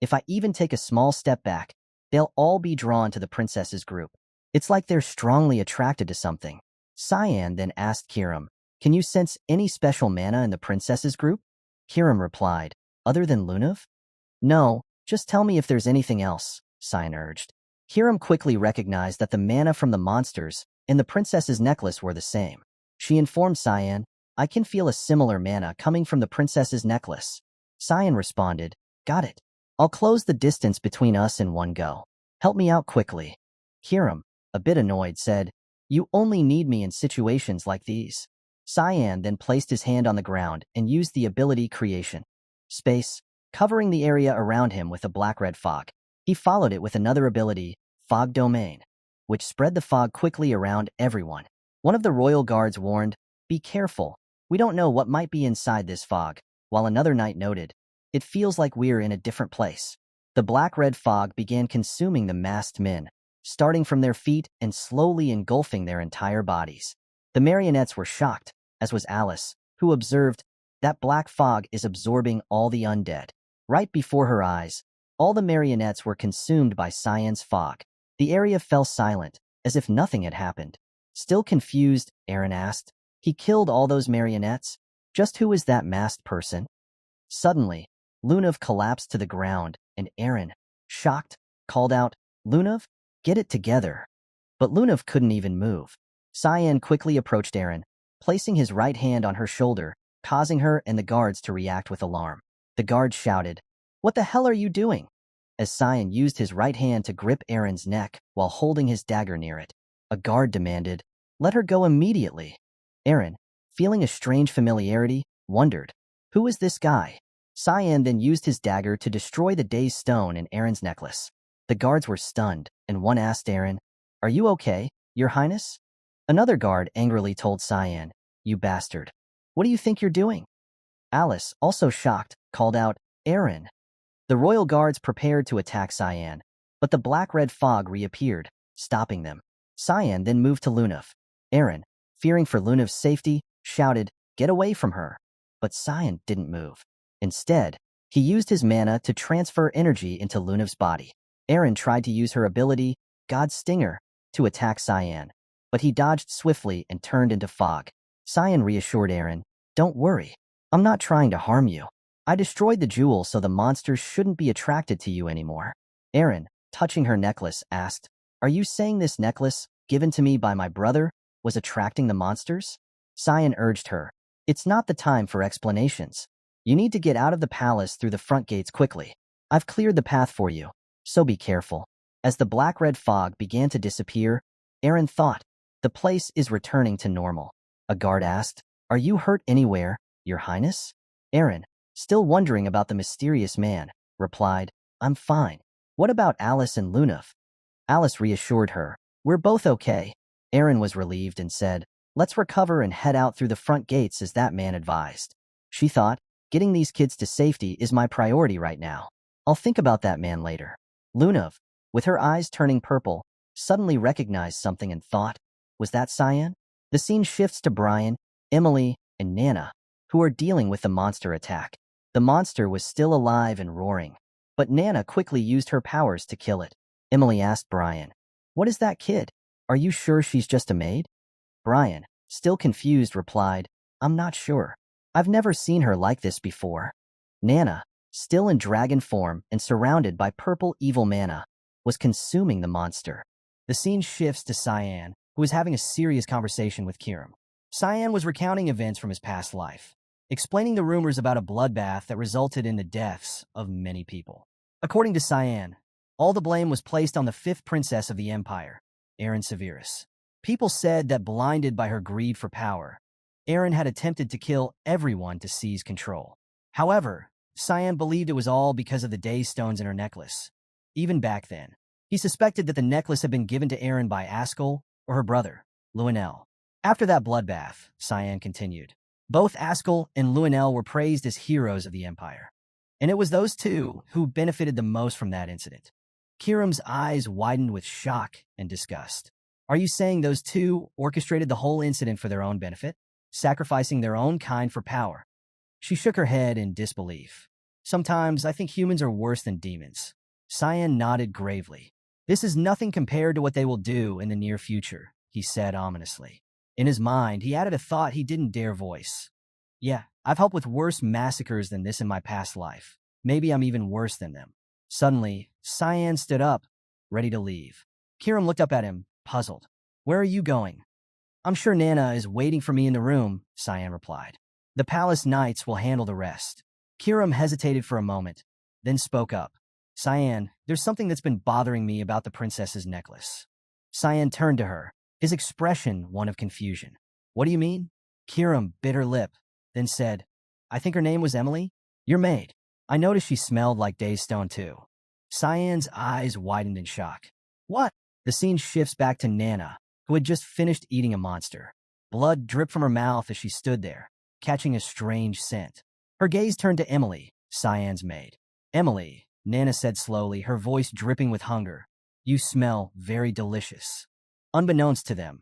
Speaker 1: If I even take a small step back, they'll all be drawn to the princess's group. It's like they're strongly attracted to something." Cyan then asked Kiram, "Can you sense any special mana in the princess's group?" Kiram replied, "Other than Lunav?" "No, just tell me if there's anything else," Cyan urged. Kiram quickly recognized that the mana from the monsters and the princess's necklace were the same. She informed Cyan, "I can feel a similar mana coming from the princess's necklace." Cyan responded, "Got it. I'll close the distance between us in one go. Help me out quickly." Kiram, a bit annoyed, said, "You only need me in situations like these." Cyan then placed his hand on the ground and used the ability Creation Space, covering the area around him with a black-red fog. He followed it with another ability, Fog Domain, which spread the fog quickly around everyone. One of the royal guards warned, "Be careful. We don't know what might be inside this fog," while another knight noted, "It feels like we're in a different place." The black-red fog began consuming the masked men, starting from their feet and slowly engulfing their entire bodies. The marionettes were shocked, as was Alice, who observed that black fog is absorbing all the undead. Right before her eyes, all the marionettes were consumed by cyan's fog. The area fell silent, as if nothing had happened. Still confused, Aaron asked, "He killed all those marionettes? Just who is that masked person?" Suddenly, Lunav collapsed to the ground, and Aaron, shocked, called out, "Lunav, get it together." But Lunav couldn't even move. Cyan quickly approached Aaron, placing his right hand on her shoulder, causing her and the guards to react with alarm. The guards shouted, "What the hell are you doing?" as Cyan used his right hand to grip Aaron's neck while holding his dagger near it. A guard demanded, "Let her go immediately." Aaron, feeling a strange familiarity, wondered, "Who is this guy?" Cyan then used his dagger to destroy the dazed stone in Aaron's necklace. The guards were stunned, and one asked Aaron, "Are you okay, Your Highness?" Another guard angrily told Cyan, "You bastard. What do you think you're doing?" Alice, also shocked, called out, "Aaron." The royal guards prepared to attack Cyan, but the black-red fog reappeared, stopping them. Cyan then moved to Lunav. Aaron, fearing for Lunav's safety, shouted, "Get away from her." But Cyan didn't move. Instead, he used his mana to transfer energy into Lunav's body. Aaron tried to use her ability, God's Stinger, to attack Cyan, but he dodged swiftly and turned into fog. Cyan reassured Aaron, "Don't worry. I'm not trying to harm you. I destroyed the jewel so the monsters shouldn't be attracted to you anymore." Aaron, touching her necklace, asked, "Are you saying this necklace, given to me by my brother, was attracting the monsters?" Cyan urged her, "It's not the time for explanations. You need to get out of the palace through the front gates quickly. I've cleared the path for you, so be careful." As the black-red fog began to disappear, Aaron thought, "The place is returning to normal." A guard asked, "Are you hurt anywhere, Your Highness?" Aaron, still wondering about the mysterious man, replied, "I'm fine. What about Alice and Lunav?" Alice reassured her, "We're both okay." Aaron was relieved and said, "Let's recover and head out through the front gates as that man advised." She thought, "Getting these kids to safety is my priority right now. I'll think about that man later." Lunav, with her eyes turning purple, suddenly recognized something and thought, "Was that Cyan?" The scene shifts to Brian, Emily, and Nana, who are dealing with the monster attack. The monster was still alive and roaring, but Nana quickly used her powers to kill it. Emily asked Brian, "What is that kid? Are you sure she's just a maid?" Brian, still confused, replied, "I'm not sure. I've never seen her like this before." Nana, still in dragon form and surrounded by purple evil mana, was consuming the monster. The scene shifts to Cyan, who was having a serious conversation with Kiram. Cyan was recounting events from his past life, explaining the rumors about a bloodbath that resulted in the deaths of many people. According to Cyan, all the blame was placed on the fifth princess of the empire, Erin Severus. People said that blinded by her greed for power, Erin had attempted to kill everyone to seize control. However, Cyan believed it was all because of the day stones in her necklace. Even back then, he suspected that the necklace had been given to Erin by Ascal or her brother, Lionel. After that bloodbath, Cyan continued, both Ascal and Lionel were praised as heroes of the empire, and it was those two who benefited the most from that incident. Kiram's eyes widened with shock and disgust. "Are you saying those two orchestrated the whole incident for their own benefit, sacrificing their own kind for power?" She shook her head in disbelief. "Sometimes I think humans are worse than demons." Cyan nodded gravely. "This is nothing compared to what they will do in the near future," he said ominously. In his mind, he added a thought he didn't dare voice. "Yeah, I've helped with worse massacres than this in my past life. Maybe I'm even worse than them." Suddenly, Cyan stood up, ready to leave. Kiram looked up at him, puzzled. "Where are you going?" "I'm sure Nana is waiting for me in the room," Cyan replied. "The palace knights will handle the rest." Kiram hesitated for a moment, then spoke up. "Cyan, there's something that's been bothering me about the princess's necklace." Cyan turned to her, his expression one of confusion. "What do you mean?" Kiram bit her lip, then said, "I think her name was Emily? Your maid. I noticed she smelled like Daystone too." Cyan's eyes widened in shock. "What?" The scene shifts back to Nana, who had just finished eating a monster. Blood dripped from her mouth as she stood there, catching a strange scent. Her gaze turned to Emily, Cyan's maid. "Emily," Nana said slowly, her voice dripping with hunger, "you smell very delicious." Unbeknownst to them,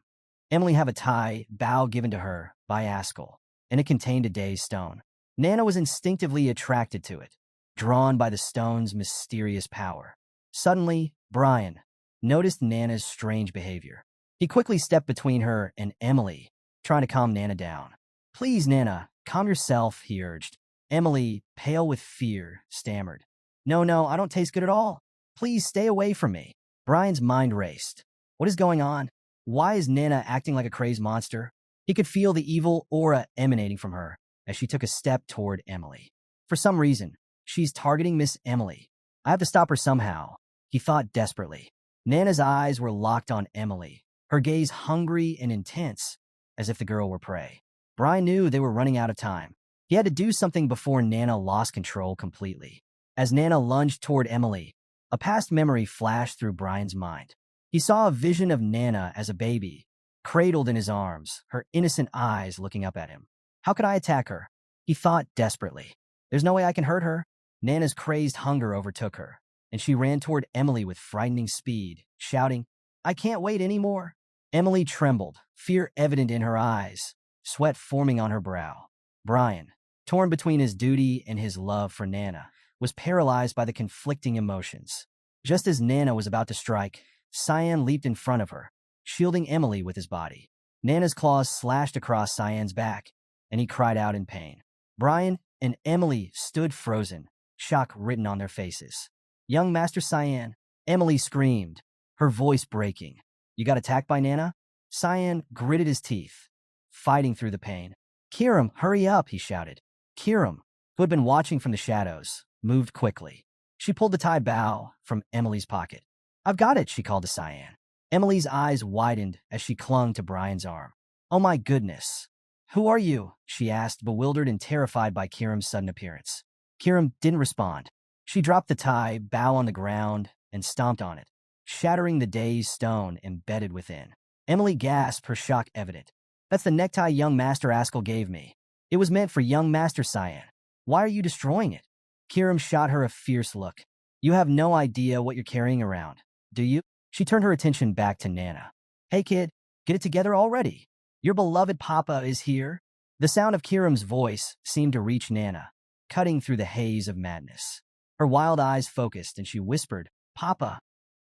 Speaker 1: Emily have a tie, bow given to her by Ascal, and it contained a day's stone. Nana was instinctively attracted to it, drawn by the stone's mysterious power. Suddenly, Brian noticed Nana's strange behavior. He quickly stepped between her and Emily, trying to calm Nana down. "Please, Nana, calm yourself," he urged. Emily, pale with fear, stammered. No, I don't taste good at all. Please stay away from me." Brian's mind raced. What is going on? Why is Nana acting like a crazed monster? He could feel the evil aura emanating from her as she took a step toward Emily. For some reason, she's targeting Miss Emily. I have to stop her somehow, he thought desperately. Nana's eyes were locked on Emily, her gaze hungry and intense, as if the girl were prey. Brian knew they were running out of time. He had to do something before Nana lost control completely. As Nana lunged toward Emily, a past memory flashed through Brian's mind. He saw a vision of Nana as a baby, cradled in his arms, her innocent eyes looking up at him. How could I attack her? He thought desperately. There's no way I can hurt her. Nana's crazed hunger overtook her, and she ran toward Emily with frightening speed, shouting, "I can't wait anymore." Emily trembled, fear evident in her eyes, sweat forming on her brow. Brian, torn between his duty and his love for Nana, was paralyzed by the conflicting emotions. Just as Nana was about to strike, Cyan leaped in front of her, shielding Emily with his body. Nana's claws slashed across Cyan's back, and he cried out in pain. Brian and Emily stood frozen, shock written on their faces. "Young Master Cyan," Emily screamed, her voice breaking. "You got attacked by Nana?" Cyan gritted his teeth, fighting through the pain. "Kiram, hurry up," he shouted. Kiram, who had been watching from the shadows, moved quickly. She pulled the tie bow from Emily's pocket. "I've got it," she called to Cyan. Emily's eyes widened as she clung to Brian's arm. "Oh my goodness. Who are you?" she asked, bewildered and terrified by Kiram's sudden appearance. Kiram didn't respond. She dropped the tie, bow on the ground, and stomped on it, shattering the day's stone embedded within. Emily gasped, her shock evident. "That's the necktie young Master Ascal gave me. It was meant for young Master Cyan. Why are you destroying it?" Kiram shot her a fierce look. "You have no idea what you're carrying around, do you?" She turned her attention back to Nana. "Hey kid, get it together already. Your beloved Papa is here." The sound of Kiram's voice seemed to reach Nana, cutting through the haze of madness. Her wild eyes focused and she whispered, "Papa."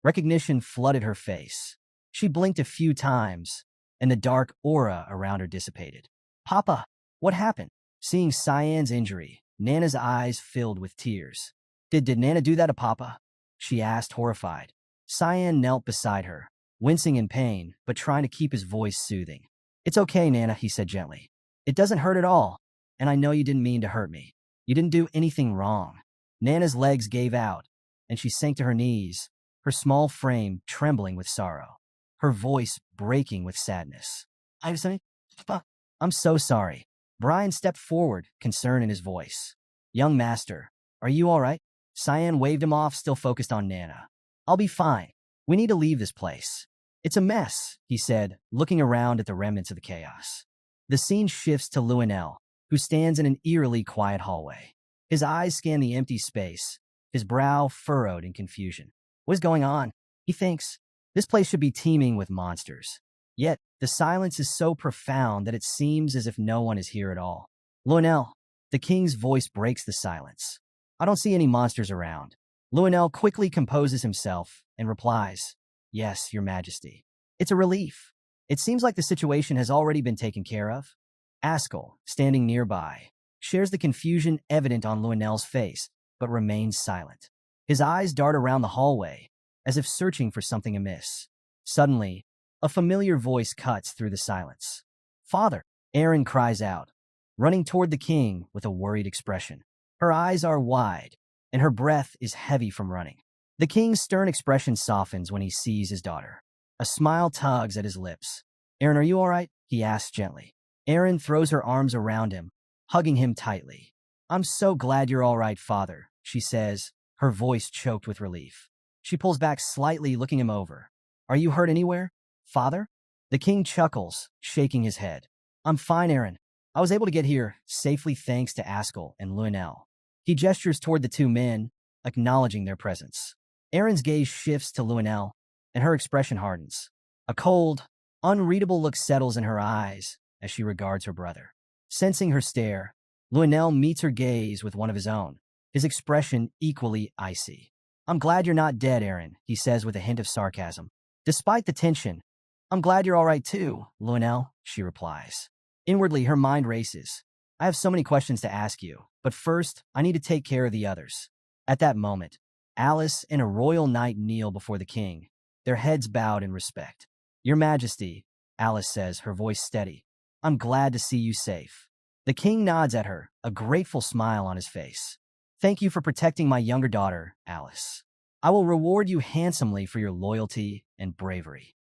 Speaker 1: Recognition flooded her face. She blinked a few times, and the dark aura around her dissipated. "Papa, what happened?" Seeing Cyan's injury, Nana's eyes filled with tears. Did Nana do that to Papa?" she asked, horrified. Cyan knelt beside her, wincing in pain, but trying to keep his voice soothing. "It's okay, Nana," he said gently. "It doesn't hurt at all, and I know you didn't mean to hurt me. You didn't do anything wrong." Nana's legs gave out, and she sank to her knees, her small frame trembling with sorrow, her voice breaking with sadness. "I'm so sorry." Brian stepped forward, concern in his voice. "Young Master, are you all right?" Cyan waved him off, still focused on Nana. "I'll be fine. We need to leave this place. It's a mess," he said, looking around at the remnants of the chaos. The scene shifts to Luenel, who stands in an eerily quiet hallway. His eyes scan the empty space, his brow furrowed in confusion. What is going on? He thinks. This place should be teeming with monsters. Yet, the silence is so profound that it seems as if no one is here at all. "Luenel," the king's voice breaks the silence. "I don't see any monsters around." Luenel quickly composes himself and replies, "Yes, your majesty." It's a relief. It seems like the situation has already been taken care of. Ascal, standing nearby, shares the confusion evident on Luenel's face, but remains silent. His eyes dart around the hallway, as if searching for something amiss. Suddenly, a familiar voice cuts through the silence. "Father!" Erin cries out, running toward the king with a worried expression. Her eyes are wide, and her breath is heavy from running. The king's stern expression softens when he sees his daughter. A smile tugs at his lips. "Erin, are you all right?" he asks gently. Erin throws her arms around him, hugging him tightly. "I'm so glad you're all right, Father," she says, her voice choked with relief. She pulls back slightly, looking him over. "Are you hurt anywhere, Father?" The king chuckles, shaking his head. "I'm fine, Erin. I was able to get here safely thanks to Ascal and Luenel." He gestures toward the two men, acknowledging their presence. Erin's gaze shifts to Luenel, and her expression hardens. A cold, Unreadable look settles in her eyes as she regards her brother. Sensing her stare, Lionel meets her gaze with one of his own, his expression equally icy. "I'm glad you're not dead, Aaron," he says with a hint of sarcasm. Despite the tension, "I'm glad you're all right too, Lionel," she replies. Inwardly, her mind races. "I have so many questions to ask you, but first, I need to take care of the others." At that moment, Alice and a royal knight kneel before the king, their heads bowed in respect. "Your Majesty," Alice says, her voice steady, "I'm glad to see you safe." The king nods at her, a grateful smile on his face. "Thank you for protecting my younger daughter, Alice. I will reward you handsomely for your loyalty and bravery."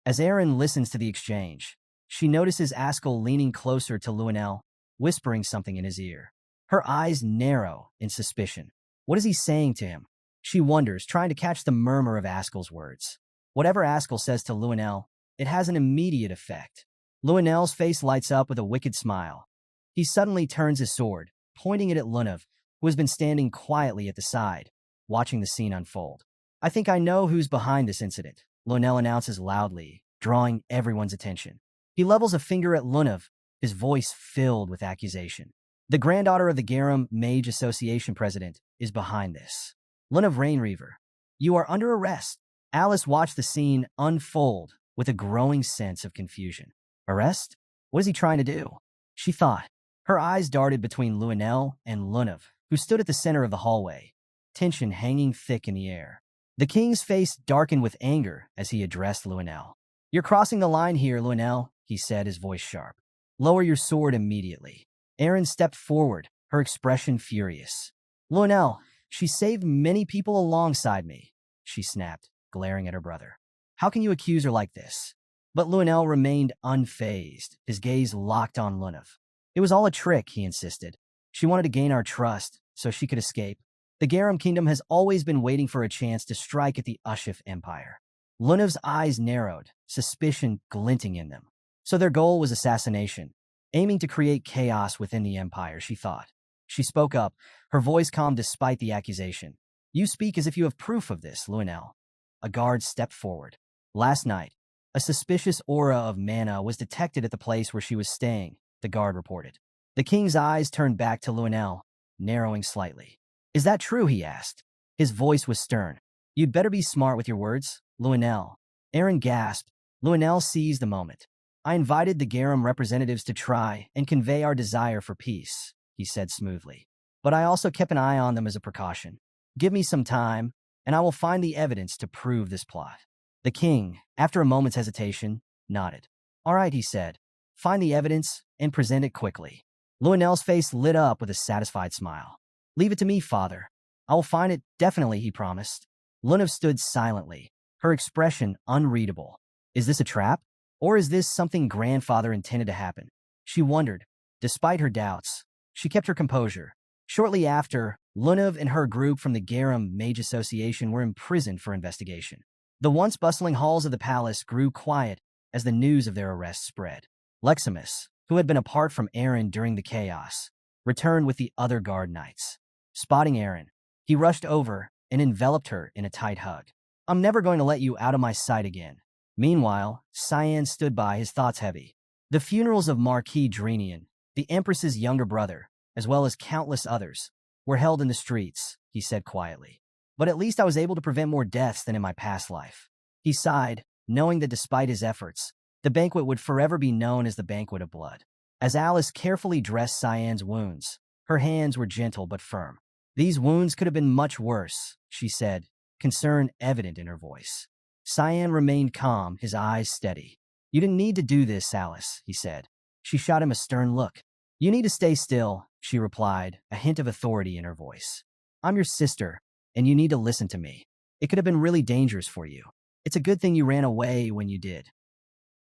Speaker 1: As Aaron listens to the exchange, she notices Ascal leaning closer to Lionel, whispering something in his ear. Her eyes narrow in suspicion. What is he saying to him? She wonders, trying to catch the murmur of Ascal's words. Whatever Ascal says to Lionel, it has an immediate effect. Lionel's face lights up with a wicked smile. He suddenly turns his sword, pointing it at Lunav, who has been standing quietly at the side, watching the scene unfold. "I think I know who's behind this incident," Lionel announces loudly, drawing everyone's attention. He levels a finger at Lunav, his voice filled with accusation. "The granddaughter of the Garum Mage Association president is behind this. Lunav Rainreaver, you are under arrest." Alice watched the scene unfold with a growing sense of confusion. Arrest? What is he trying to do? She thought. Her eyes darted between Lionel and Lunav, who stood at the center of the hallway, tension hanging thick in the air. The king's face darkened with anger as he addressed Lionel. "You're crossing the line here, Lionel," he said, his voice sharp. "Lower your sword immediately." Aaron stepped forward, her expression furious. "Lionel, she saved many people alongside me," she snapped, glaring at her brother. "How can you accuse her like this?" But Lionel remained unfazed, his gaze locked on Lunav. "It was all a trick," he insisted. "She wanted to gain our trust, so she could escape. The Garum Kingdom has always been waiting for a chance to strike at the Ushif Empire." Lunav's eyes narrowed, suspicion glinting in them. So their goal was assassination, aiming to create chaos within the Empire, she thought. She spoke up, her voice calm despite the accusation. "You speak as if you have proof of this, Lionel." A guard stepped forward. "Last night, a suspicious aura of mana was detected at the place where she was staying," the guard reported. The king's eyes turned back to Lionel, narrowing slightly. "Is that true?" he asked. His voice was stern. "You'd better be smart with your words, Lionel." Aaron gasped. Lionel seized the moment. "I invited the Garum representatives to try and convey our desire for peace," he said smoothly. "But I also kept an eye on them as a precaution. Give me some time, and I will find the evidence to prove this plot." The king, after a moment's hesitation, nodded. "All right," he said. "Find the evidence and present it quickly." Lionel's face lit up with a satisfied smile. "Leave it to me, father. I will find it, definitely," he promised. Lunav stood silently, her expression unreadable. Is this a trap? Or is this something grandfather intended to happen? She wondered. Despite her doubts, she kept her composure. Shortly after, Lunav and her group from the Garum Mage Association were imprisoned for investigation. The once bustling halls of the palace grew quiet as the news of their arrest spread. Leximus, who had been apart from Aaron during the chaos, returned with the other guard knights. Spotting Aaron, he rushed over and enveloped her in a tight hug. "I'm never going to let you out of my sight again." Meanwhile, Cyan stood by, his thoughts heavy. The funerals of Marquis Drenian, the Empress's younger brother, as well as countless others, were held in the streets, he said quietly. "But at least I was able to prevent more deaths than in my past life." He sighed, knowing that despite his efforts, the banquet would forever be known as the Banquet of Blood. As Alice carefully dressed Cyan's wounds, her hands were gentle but firm. "These wounds could have been much worse," she said, concern evident in her voice. Cyan remained calm, his eyes steady. "You didn't need to do this, Alice," he said. She shot him a stern look. "You need to stay still," she replied, a hint of authority in her voice. "I'm your sister, and you need to listen to me. It could have been really dangerous for you. It's a good thing you ran away when you did."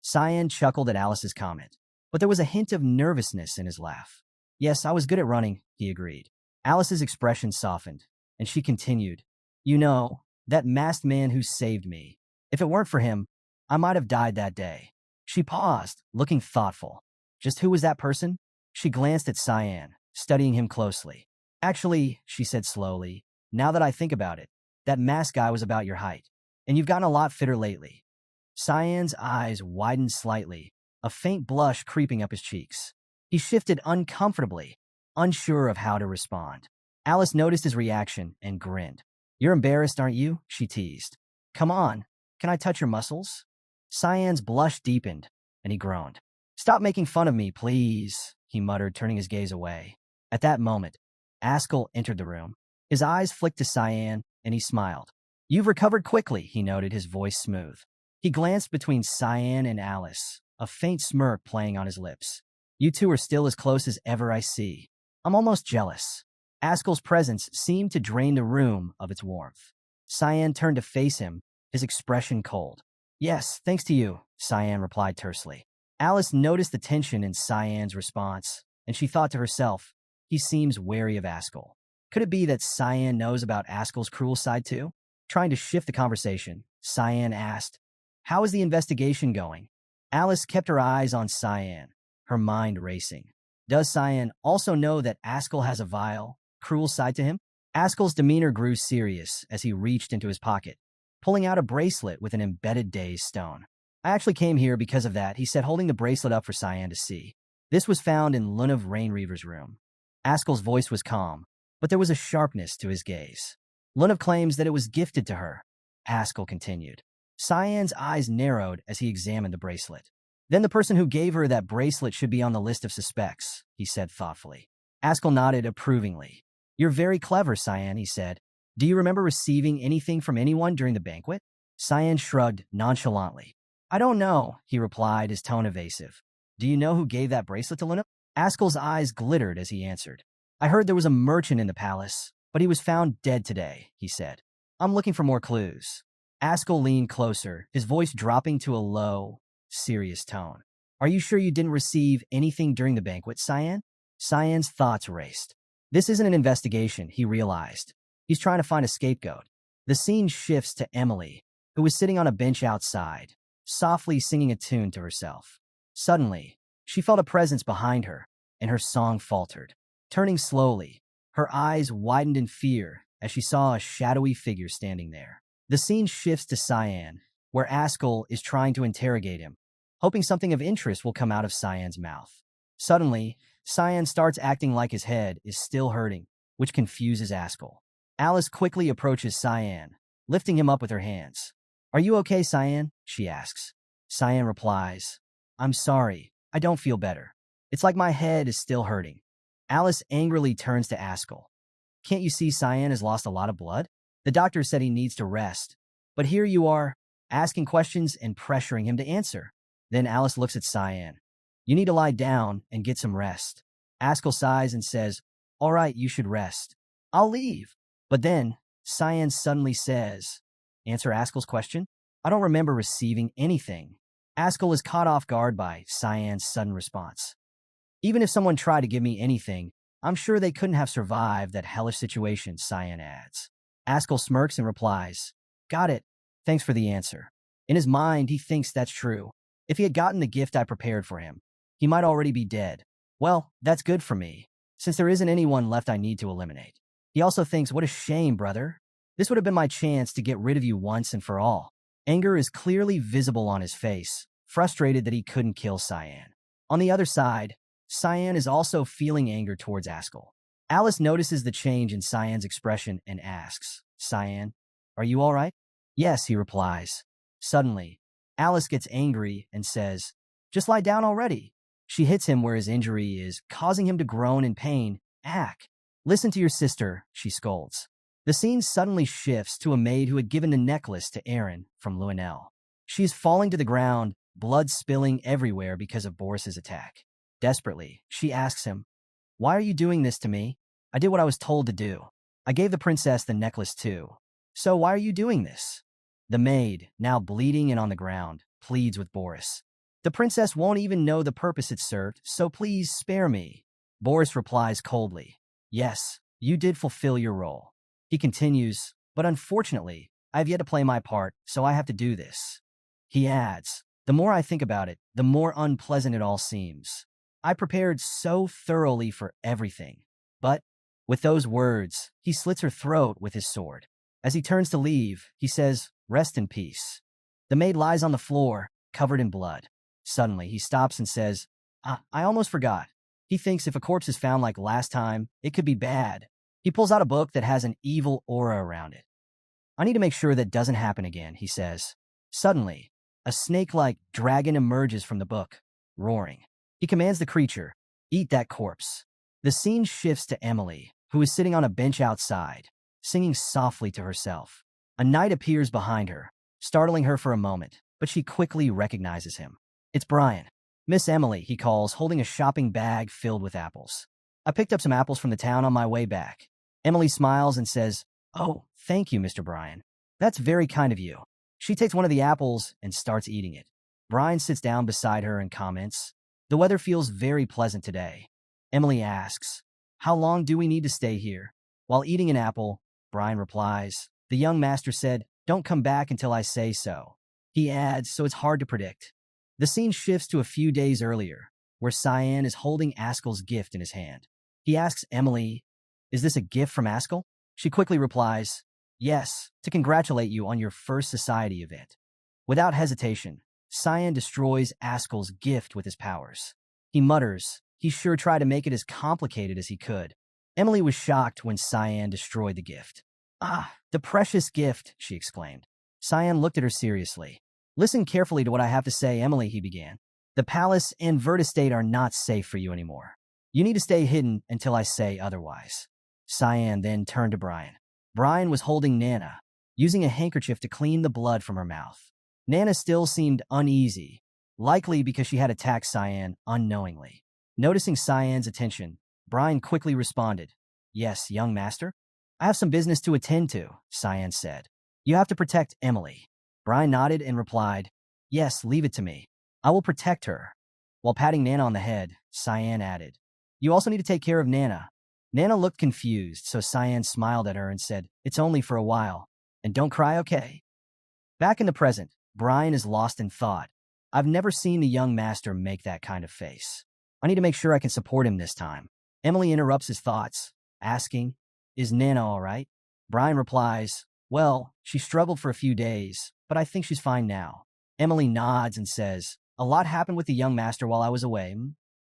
Speaker 1: Cyan chuckled at Alice's comment, but there was a hint of nervousness in his laugh. "Yes, I was good at running," he agreed. Alice's expression softened, and she continued, "You know, that masked man who saved me. If it weren't for him, I might have died that day." She paused, looking thoughtful. "Just who was that person?" She glanced at Cyan, studying him closely. "Actually," she said slowly, "now that I think about it, that masked guy was about your height, and you've gotten a lot fitter lately." Cyan's eyes widened slightly, a faint blush creeping up his cheeks. He shifted uncomfortably, unsure of how to respond. Alice noticed his reaction and grinned. "You're embarrassed, aren't you?" she teased. "Come on, can I touch your muscles?" Cyan's blush deepened, and he groaned. "Stop making fun of me, please," he muttered, turning his gaze away. At that moment, Ascal entered the room. His eyes flicked to Cyan, and he smiled. "You've recovered quickly," he noted, his voice smooth. He glanced between Cyan and Alice, a faint smirk playing on his lips. "You two are still as close as ever, I see. I'm almost jealous." Ascal's presence seemed to drain the room of its warmth. Cyan turned to face him, his expression cold. "Yes, thanks to you," Cyan replied tersely. Alice noticed the tension in Cyan's response, and she thought to herself, he seems wary of Ascal. Could it be that Cyan knows about Ascal's cruel side too? Trying to shift the conversation, Cyan asked, "How is the investigation going?" Alice kept her eyes on Cyan, her mind racing. Does Cyan also know that Ascal has a vile, cruel side to him? Ascal's demeanor grew serious as he reached into his pocket, pulling out a bracelet with an embedded day's stone. "I actually came here because of that," he said, holding the bracelet up for Cyan to see. "This was found in Lunav Rainreaver's room." Ascal's voice was calm, but there was a sharpness to his gaze. "Lunav claims that it was gifted to her," Ascal continued. Cyan's eyes narrowed as he examined the bracelet. "Then the person who gave her that bracelet should be on the list of suspects," he said thoughtfully. Ascal nodded approvingly. "You're very clever, Cyan," he said. "Do you remember receiving anything from anyone during the banquet?" Cyan shrugged nonchalantly. "I don't know," he replied, his tone evasive. "Do you know who gave that bracelet to Luna?" Ascal's eyes glittered as he answered. "I heard there was a merchant in the palace, but he was found dead today," he said. "I'm looking for more clues." Ascal leaned closer, his voice dropping to a low, serious tone. "Are you sure you didn't receive anything during the banquet, Cyan?" Cyan's thoughts raced. This isn't an investigation, he realized. He's trying to find a scapegoat. The scene shifts to Emily, who was sitting on a bench outside, softly singing a tune to herself. Suddenly, she felt a presence behind her, and her song faltered. Turning slowly, her eyes widened in fear as she saw a shadowy figure standing there. The scene shifts to Cyan, where Ascal is trying to interrogate him, hoping something of interest will come out of Cyan's mouth. Suddenly, Cyan starts acting like his head is still hurting, which confuses Ascal. Alice quickly approaches Cyan, lifting him up with her hands. "Are you okay, Cyan?" she asks. Cyan replies, "I'm sorry, I don't feel better. It's like my head is still hurting." Alice angrily turns to Ascal. "Can't you see Cyan has lost a lot of blood? The doctor said he needs to rest. But here you are, asking questions and pressuring him to answer." Then Alice looks at Cyan. "You need to lie down and get some rest." Ascal sighs and says, "All right, you should rest. I'll leave." But then, Cyan suddenly says, "Answer Ascal's question?" "I don't remember receiving anything." Ascal is caught off guard by Cyan's sudden response. "Even if someone tried to give me anything, I'm sure they couldn't have survived that hellish situation," Cyan adds. Ascal smirks and replies, "Got it. Thanks for the answer." In his mind, he thinks that's true. If he had gotten the gift I prepared for him, he might already be dead. Well, that's good for me, since there isn't anyone left I need to eliminate. He also thinks, "What a shame, brother. This would have been my chance to get rid of you once and for all." Anger is clearly visible on his face, frustrated that he couldn't kill Cyan. On the other side, Cyan is also feeling anger towards Ascal. Alice notices the change in Cyan's expression and asks, "Cyan, are you all right?" "Yes," he replies. Suddenly, Alice gets angry and says, "Just lie down already." She hits him where his injury is, causing him to groan in pain. "Ack, listen to your sister," she scolds. The scene suddenly shifts to a maid who had given the necklace to Aaron from Luenel. She is falling to the ground, blood spilling everywhere because of Boris's attack. Desperately, she asks him, "Why are you doing this to me? I did what I was told to do. I gave the princess the necklace too. So why are you doing this?" The maid, now bleeding and on the ground, pleads with Boris. "The princess won't even know the purpose it served, so please spare me." Boris replies coldly, "Yes, you did fulfill your role." He continues, "But unfortunately, I have yet to play my part, so I have to do this." He adds, "The more I think about it, the more unpleasant it all seems. I prepared so thoroughly for everything." But, with those words, he slits her throat with his sword. As he turns to leave, he says, "Rest in peace." The maid lies on the floor, covered in blood. Suddenly, he stops and says, I almost forgot. He thinks if a corpse is found like last time, it could be bad. He pulls out a book that has an evil aura around it. I need to make sure that doesn't happen again, he says. Suddenly, a snake-like dragon emerges from the book, roaring. He commands the creature, eat that corpse. The scene shifts to Emily, who is sitting on a bench outside, singing softly to herself. A knight appears behind her, startling her for a moment, but she quickly recognizes him. It's Brian. Miss Emily, he calls, holding a shopping bag filled with apples. I picked up some apples from the town on my way back. Emily smiles and says, Oh, thank you, Mr. Brian. That's very kind of you. She takes one of the apples and starts eating it. Brian sits down beside her and comments, The weather feels very pleasant today. Emily asks, How long do we need to stay here? While eating an apple, Brian replies, The young master said, Don't come back until I say so. He adds, So it's hard to predict. The scene shifts to a few days earlier, where Cyan is holding Ascal's gift in his hand. He asks Emily, Is this a gift from Ascal? She quickly replies, Yes, to congratulate you on your first society event. Without hesitation, Cyan destroys Ascal's gift with his powers. He mutters, He sure tried to make it as complicated as he could. Emily was shocked when Cyan destroyed the gift. The precious gift, she exclaimed. Cyan looked at her seriously. Listen carefully to what I have to say, Emily, he began. The palace and Vert estate are not safe for you anymore. You need to stay hidden until I say otherwise. Cyan then turned to Brian. Brian was holding Nana, using a handkerchief to clean the blood from her mouth. Nana still seemed uneasy, likely because she had attacked Cyan unknowingly. Noticing Cyan's attention, Brian quickly responded, Yes, young master? I have some business to attend to, Cyan said. You have to protect Emily. Brian nodded and replied, Yes, leave it to me. I will protect her. While patting Nana on the head, Cyan added, You also need to take care of Nana. Nana looked confused, so Cyan smiled at her and said, It's only for a while. And don't cry, okay? Back in the present, Brian is lost in thought. I've never seen the young master make that kind of face. I need to make sure I can support him this time. Emily interrupts his thoughts, asking, Is Nana all right? Brian replies, Well, she struggled for a few days, but I think she's fine now. Emily nods and says, A lot happened with the young master while I was away.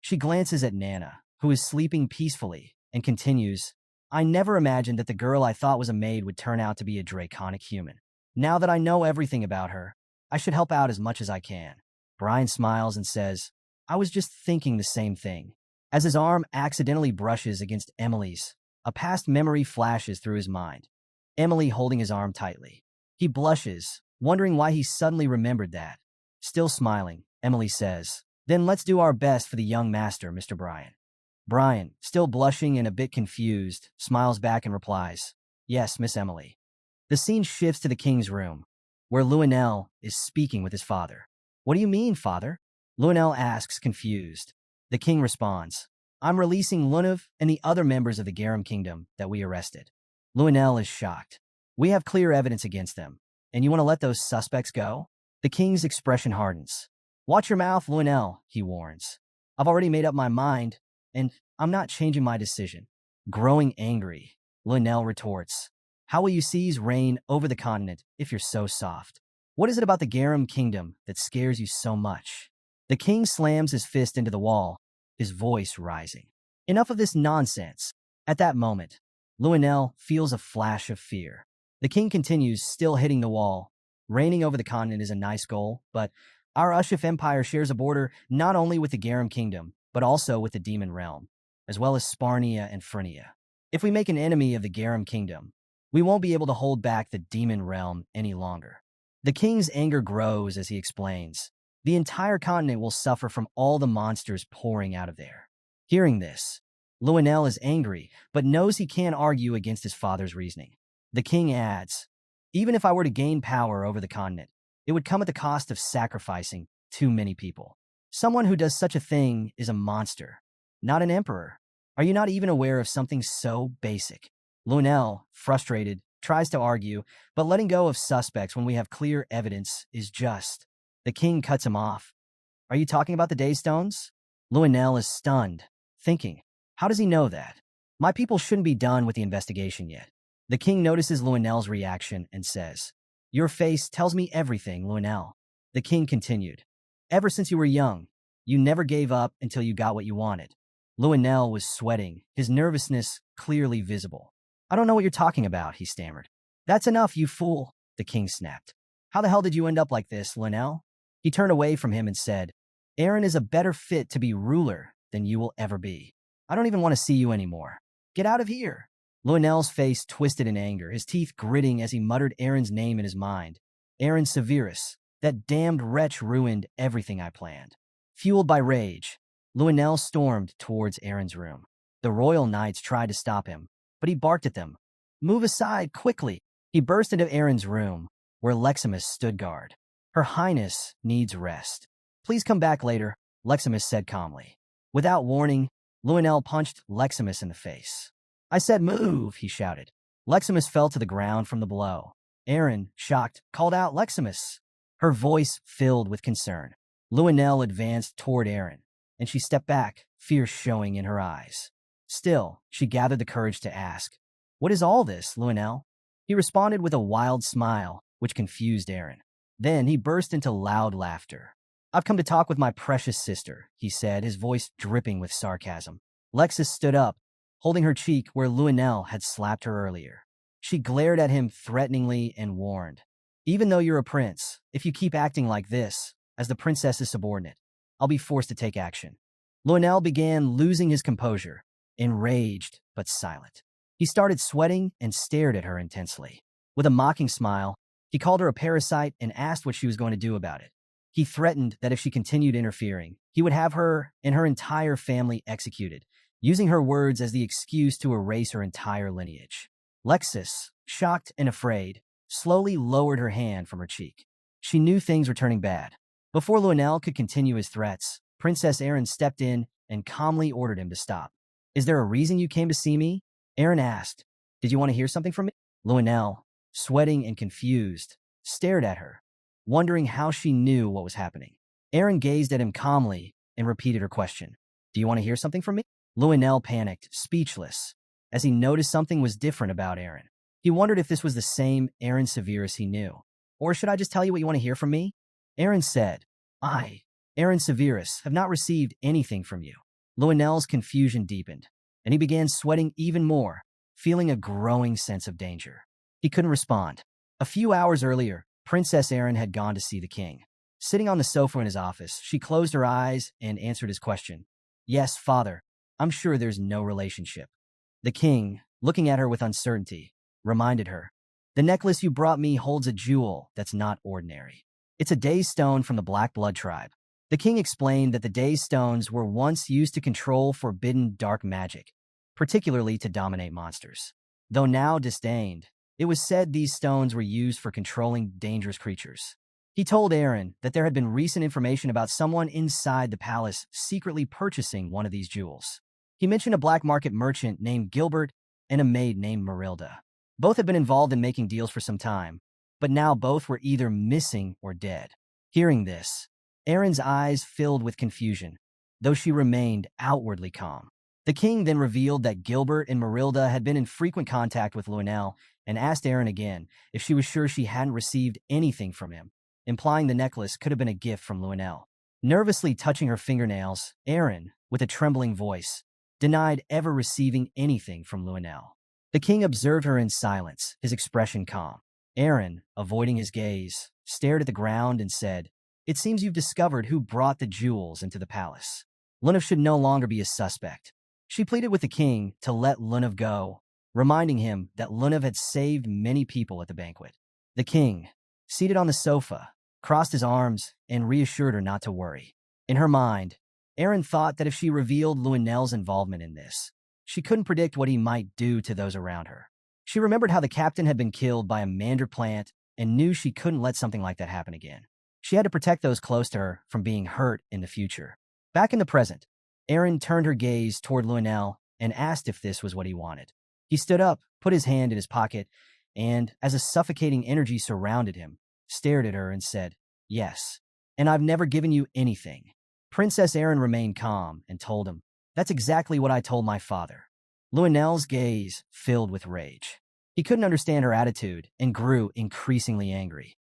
Speaker 1: She glances at Nana, who is sleeping peacefully, and continues, I never imagined that the girl I thought was a maid would turn out to be a draconic human. Now that I know everything about her, I should help out as much as I can. Brian smiles and says, I was just thinking the same thing. As his arm accidentally brushes against Emily's, a past memory flashes through his mind. Emily holding his arm tightly. He blushes, wondering why he suddenly remembered that. Still smiling, Emily says, Then let's do our best for the young master, Mr. Brian. Brian, still blushing and a bit confused, smiles back and replies, Yes, Miss Emily. The scene shifts to the king's room, where Lionel is speaking with his father. What do you mean, father? Lionel asks, confused. The king responds, I'm releasing Lunav and the other members of the Garum Kingdom that we arrested. Lionel is shocked. We have clear evidence against them, and you want to let those suspects go? The king's expression hardens. Watch your mouth, Lionel, he warns. I've already made up my mind, and I'm not changing my decision. Growing angry, Lionel retorts, How will you seize reign over the continent if you're so soft? What is it about the Garum Kingdom that scares you so much? The king slams his fist into the wall, his voice rising. Enough of this nonsense. At that moment, Lionel feels a flash of fear. The king continues, still hitting the wall. Reigning over the continent is a nice goal, but our Ushif Empire shares a border not only with the Garum Kingdom, but also with the Demon Realm, as well as Sparnia and Phrynia. If we make an enemy of the Garum Kingdom, we won't be able to hold back the Demon Realm any longer. The king's anger grows as he explains. The entire continent will suffer from all the monsters pouring out of there. Hearing this, Lionel is angry, but knows he can't argue against his father's reasoning. The king adds, Even if I were to gain power over the continent, it would come at the cost of sacrificing too many people. Someone who does such a thing is a monster, not an emperor. Are you not even aware of something so basic? Lionel, frustrated, tries to argue, but letting go of suspects when we have clear evidence is just. The king cuts him off. Are you talking about the Daystones? Lionel is stunned, thinking, How does he know that? My people shouldn't be done with the investigation yet. The king notices Lionel's reaction and says, Your face tells me everything, Lionel. The king continued. Ever since you were young, you never gave up until you got what you wanted. Lionel was sweating, his nervousness clearly visible. I don't know what you're talking about, he stammered. That's enough, you fool, the king snapped. How the hell did you end up like this, Lionel? He turned away from him and said, Eren is a better fit to be ruler than you will ever be. I don't even want to see you anymore. Get out of here. Lionel's face twisted in anger, his teeth gritting as he muttered Eren's name in his mind. Eren Severus, that damned wretch ruined everything I planned. Fueled by rage, Lionel stormed towards Eren's room. The royal knights tried to stop him, but he barked at them. Move aside, quickly. He burst into Eren's room, where Leximus stood guard. Her Highness needs rest. Please come back later, Leximus said calmly. Without warning, Lionel punched Leximus in the face. I said move, he shouted. Leximus fell to the ground from the blow. Eren, shocked, called out Leximus. Her voice filled with concern. Lionel advanced toward Eren, and she stepped back, fear showing in her eyes. Still, she gathered the courage to ask, What is all this, Lionel? He responded with a wild smile, which confused Eren. Then he burst into loud laughter. I've come to talk with my precious sister, he said, his voice dripping with sarcasm. Lexis stood up, holding her cheek where Lionel had slapped her earlier. She glared at him threateningly and warned, Even though you're a prince, if you keep acting like this, as the princess's subordinate, I'll be forced to take action. Lionel began losing his composure, enraged but silent. He started sweating and stared at her intensely. With a mocking smile, he called her a parasite and asked what she was going to do about it. He threatened that if she continued interfering, he would have her and her entire family executed, using her words as the excuse to erase her entire lineage. Lexis, shocked and afraid, slowly lowered her hand from her cheek. She knew things were turning bad. Before Lionel could continue his threats, Princess Eren stepped in and calmly ordered him to stop. Is there a reason you came to see me? Eren asked. Did you want to hear something from me? Lionel, sweating and confused, stared at her, wondering how she knew what was happening. Eren gazed at him calmly and repeated her question. Do you want to hear something from me? Lionel panicked, speechless, as he noticed something was different about Eren. He wondered if this was the same Eren Severus he knew. Or should I just tell you what you want to hear from me? Eren said, I, Eren Severus, have not received anything from you. Lionel's confusion deepened, and he began sweating even more, feeling a growing sense of danger. He couldn't respond. A few hours earlier, Princess Eren had gone to see the king. Sitting on the sofa in his office, she closed her eyes and answered his question. Yes, father, I'm sure there's no relationship. The king, looking at her with uncertainty, reminded her, The necklace you brought me holds a jewel that's not ordinary. It's a Daze stone from the Black Blood tribe. The king explained that the Daze stones were once used to control forbidden dark magic, particularly to dominate monsters. Though now disdained, it was said these stones were used for controlling dangerous creatures. He told Eren that there had been recent information about someone inside the palace secretly purchasing one of these jewels. He mentioned a black market merchant named Gilbert and a maid named Marilda. Both had been involved in making deals for some time, but now both were either missing or dead. Hearing this, Eren's eyes filled with confusion, though she remained outwardly calm. The king then revealed that Gilbert and Marilda had been in frequent contact with Lionel and asked Eren again if she was sure she hadn't received anything from him, implying the necklace could have been a gift from Lionel. Nervously touching her fingernails, Eren, with a trembling voice, denied ever receiving anything from Lionel. The king observed her in silence, his expression calm. Eren, avoiding his gaze, stared at the ground and said, It seems you've discovered who brought the jewels into the palace. Lunav should no longer be a suspect. She pleaded with the king to let Lunav go, reminding him that Lunav had saved many people at the banquet. The king, seated on the sofa, crossed his arms and reassured her not to worry. In her mind, Eren thought that if she revealed Lionel's involvement in this, she couldn't predict what he might do to those around her. She remembered how the captain had been killed by a mander plant and knew she couldn't let something like that happen again. She had to protect those close to her from being hurt in the future. Back in the present, Eren turned her gaze toward Lionel and asked if this was what he wanted. He stood up, put his hand in his pocket, and, as a suffocating energy surrounded him, stared at her and said, Yes, and I've never given you anything. Princess Eren remained calm and told him, That's exactly what I told my father. Lionel's gaze filled with rage. He couldn't understand her attitude and grew increasingly angry.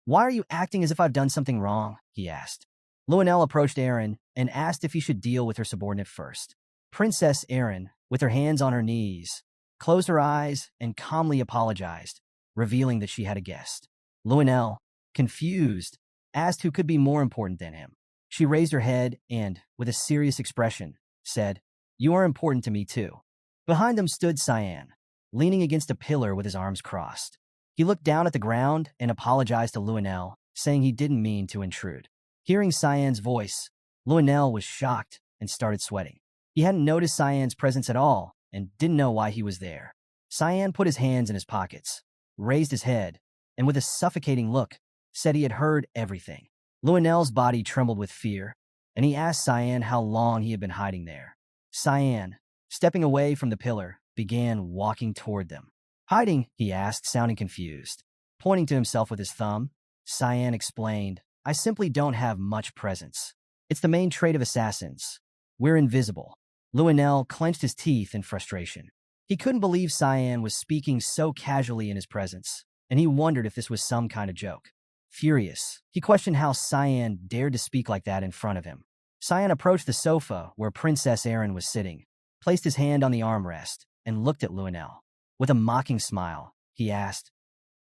Speaker 1: "Why are you acting as if I've done something wrong?" he asked. Luenell approached Aaron and asked if he should deal with her subordinate first. Princess Aaron, with her hands on her knees, closed her eyes and calmly apologized, revealing that she had a guest. Luenell, confused, asked who could be more important than him. She raised her head and, with a serious expression, said, "You are important to me too." Behind them stood Cyan, leaning against a pillar with his arms crossed. He looked down at the ground and apologized to Luenell, saying he didn't mean to intrude. Hearing Cyan's voice, Luenell was shocked and started sweating. He hadn't noticed Cyan's presence at all and didn't know why he was there. Cyan put his hands in his pockets, raised his head, and with a suffocating look, said he had heard everything. Luenell's body trembled with fear, and he asked Cyan how long he had been hiding there. Cyan, stepping away from the pillar, began walking toward them. "Hiding?" he asked, sounding confused. Pointing to himself with his thumb, Cyan explained, "I simply don't have much presence. It's the main trait of assassins. We're invisible." Luenell clenched his teeth in frustration. He couldn't believe Cyan was speaking so casually in his presence, and he wondered if this was some kind of joke. Furious, he questioned how Cyan dared to speak like that in front of him. Cyan approached the sofa where Princess Aaron was sitting, placed his hand on the armrest, and looked at Luenell. With a mocking smile, he asked,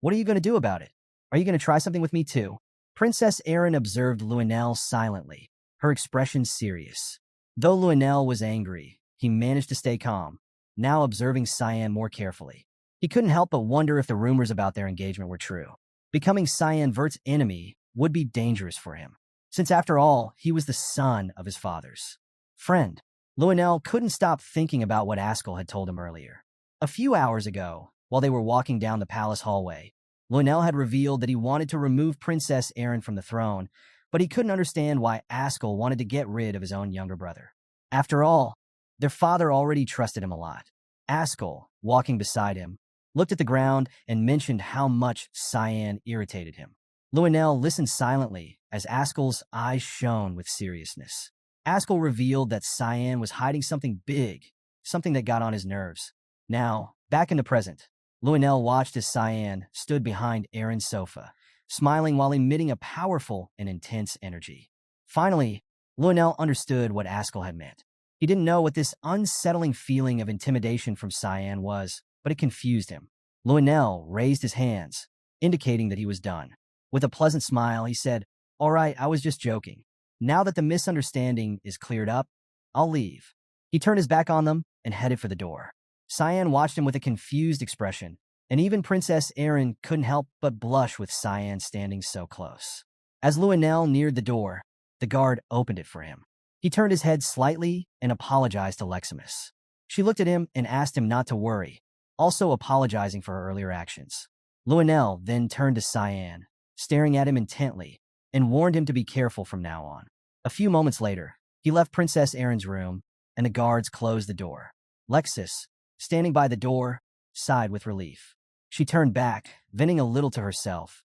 Speaker 1: "What are you going to do about it? Are you going to try something with me too?" Princess Aaron observed Luenell silently, her expression serious. Though Luenell was angry, he managed to stay calm, now observing Cyan more carefully. He couldn't help but wonder if the rumors about their engagement were true. Becoming Cyan Vert's enemy would be dangerous for him, since after all, he was the son of his father's friend. Luenell couldn't stop thinking about what Ascal had told him earlier. A few hours ago, while they were walking down the palace hallway, Luenell had revealed that he wanted to remove Princess Aaron from the throne, but he couldn't understand why Ascal wanted to get rid of his own younger brother. After all, their father already trusted him a lot. Ascal, walking beside him, looked at the ground and mentioned how much Cyan irritated him. Luenell listened silently as Ascal's eyes shone with seriousness. Ascal revealed that Cyan was hiding something big, something that got on his nerves. Now, back in the present, Luenell watched as Cyan stood behind Aaron's sofa, smiling while emitting a powerful and intense energy. Finally, Luenell understood what Ascal had meant. He didn't know what this unsettling feeling of intimidation from Cyan was, but it confused him. Luenell raised his hands, indicating that he was done. With a pleasant smile, he said, "All right, I was just joking. Now that the misunderstanding is cleared up, I'll leave." He turned his back on them and headed for the door. Cyan watched him with a confused expression, and even Princess Aaron couldn't help but blush with Cyan standing so close. As Luenell neared the door, the guard opened it for him. He turned his head slightly and apologized to Leximus. She looked at him and asked him not to worry, also apologizing for her earlier actions. Luenell then turned to Cyan, staring at him intently, and warned him to be careful from now on. A few moments later, he left Princess Aaron's room, and the guards closed the door. Lexis, standing by the door, sighed with relief. She turned back, venting a little to herself,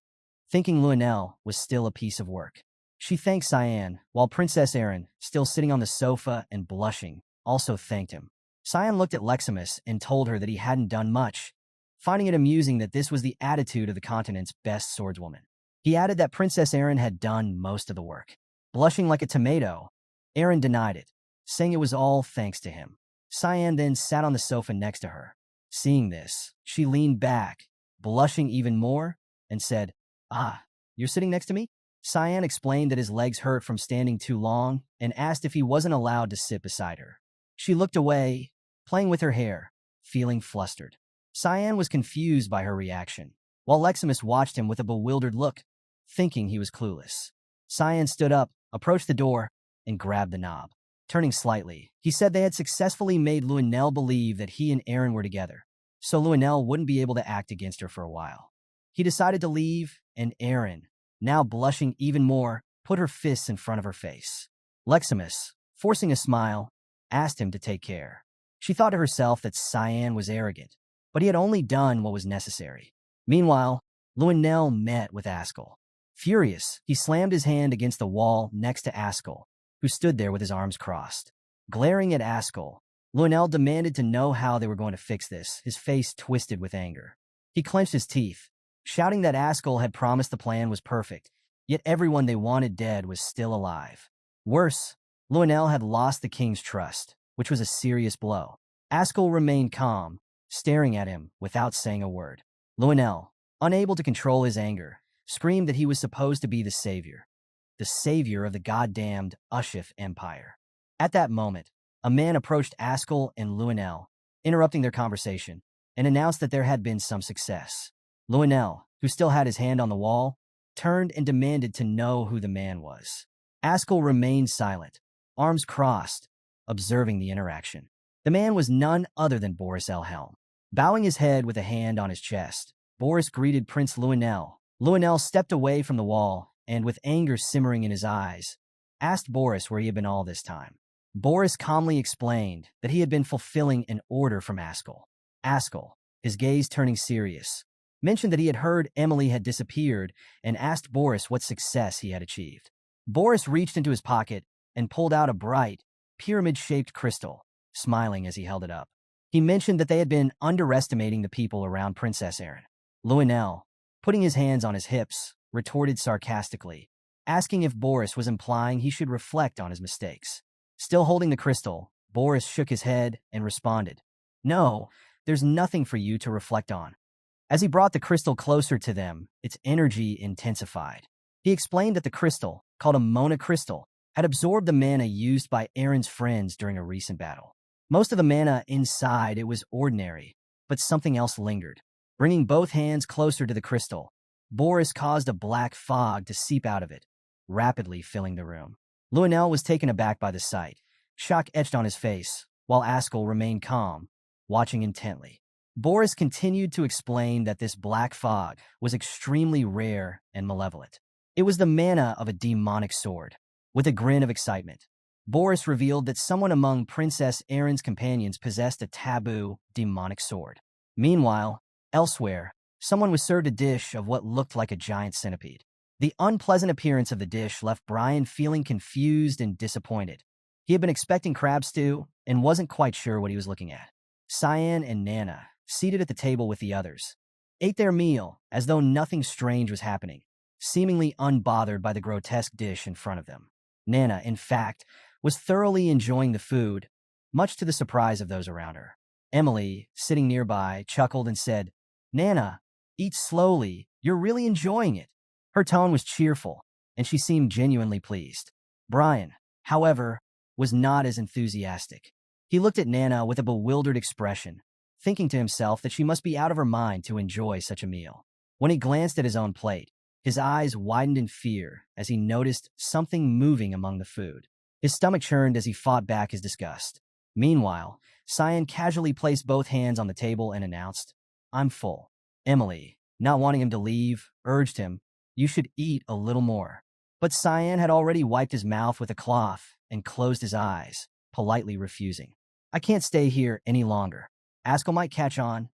Speaker 1: thinking Luenell was still a piece of work. She thanked Cyan, while Princess Aaron, still sitting on the sofa and blushing, also thanked him. Cyan looked at Leximus and told her that he hadn't done much, finding it amusing that this was the attitude of the continent's best swordswoman. He added that Princess Aaron had done most of the work. Blushing like a tomato, Aaron denied it, saying it was all thanks to him. Cyan then sat on the sofa next to her. Seeing this, she leaned back, blushing even more, and said, "Ah, you're sitting next to me?" Cyan explained that his legs hurt from standing too long and asked if he wasn't allowed to sit beside her. She looked away, playing with her hair, feeling flustered. Cyan was confused by her reaction, while Leximus watched him with a bewildered look, thinking he was clueless. Cyan stood up, approached the door, and grabbed the knob. Turning slightly, he said they had successfully made Luenell believe that he and Aaron were together, so Luenell wouldn't be able to act against her for a while. He decided to leave, and Aaron, now blushing even more, put her fists in front of her face. Leximus, forcing a smile, asked him to take care. She thought to herself that Cyan was arrogant, but he had only done what was necessary. Meanwhile, Luenell met with Ascal. Furious, he slammed his hand against the wall next to Ascal, who stood there with his arms crossed. Glaring at Ascal, Luenell demanded to know how they were going to fix this, his face twisted with anger. He clenched his teeth, shouting that Ascal had promised the plan was perfect, yet everyone they wanted dead was still alive. Worse, Lionel had lost the king's trust, which was a serious blow. Ascal remained calm, staring at him without saying a word. Lionel, unable to control his anger, screamed that he was supposed to be the savior of the goddamned Ushif Empire. At that moment, a man approached Ascal and Lionel, interrupting their conversation, and announced that there had been some success. Lionel, who still had his hand on the wall, turned and demanded to know who the man was. Ascal remained silent, arms crossed, observing the interaction. The man was none other than Boris Elhelm. Bowing his head with a hand on his chest, Boris greeted Prince Lionel. Lionel stepped away from the wall and, with anger simmering in his eyes, asked Boris where he had been all this time. Boris calmly explained that he had been fulfilling an order from Ascal. Ascal, his gaze turning serious, mentioned that he had heard Emily had disappeared and asked Boris what success he had achieved. Boris reached into his pocket and pulled out a bright, pyramid-shaped crystal, smiling as he held it up. He mentioned that they had been underestimating the people around Princess Erin. Lionel, putting his hands on his hips, retorted sarcastically, asking if Boris was implying he should reflect on his mistakes. Still holding the crystal, Boris shook his head and responded, "No, there's nothing for you to reflect on." As he brought the crystal closer to them, its energy intensified. He explained that the crystal, called a Mona crystal, had absorbed the mana used by Erin's friends during a recent battle. Most of the mana inside it was ordinary, but something else lingered. Bringing both hands closer to the crystal, Boris caused a black fog to seep out of it, rapidly filling the room. Lionel was taken aback by the sight, shock etched on his face, while Ascal remained calm, watching intently. Boris continued to explain that this black fog was extremely rare and malevolent. It was the mana of a demonic sword. With a grin of excitement, Boris revealed that someone among Princess Erin's companions possessed a taboo, demonic sword. Meanwhile, elsewhere, someone was served a dish of what looked like a giant centipede. The unpleasant appearance of the dish left Brian feeling confused and disappointed. He had been expecting crab stew and wasn't quite sure what he was looking at. Cyan and Nana, seated at the table with the others, ate their meal as though nothing strange was happening, seemingly unbothered by the grotesque dish in front of them. Nana, in fact, was thoroughly enjoying the food, much to the surprise of those around her. Emily, sitting nearby, chuckled and said, "Nana, eat slowly, you're really enjoying it." Her tone was cheerful, and she seemed genuinely pleased. Brian, however, was not as enthusiastic. He looked at Nana with a bewildered expression, thinking to himself that she must be out of her mind to enjoy such a meal. When he glanced at his own plate, his eyes widened in fear as he noticed something moving among the food. His stomach churned as he fought back his disgust. Meanwhile, Cyan casually placed both hands on the table and announced, "I'm full." Emily, not wanting him to leave, urged him, "You should eat a little more." But Cyan had already wiped his mouth with a cloth and closed his eyes, politely refusing. "I can't stay here any longer. Ascal might catch on."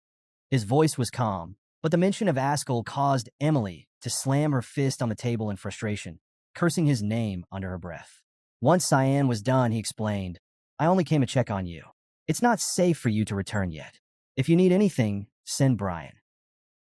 Speaker 1: His voice was calm, but the mention of Ascal caused Emily to slam her fist on the table in frustration, cursing his name under her breath. Once Cyan was done, he explained, "I only came to check on you. It's not safe for you to return yet. If you need anything, send Brian."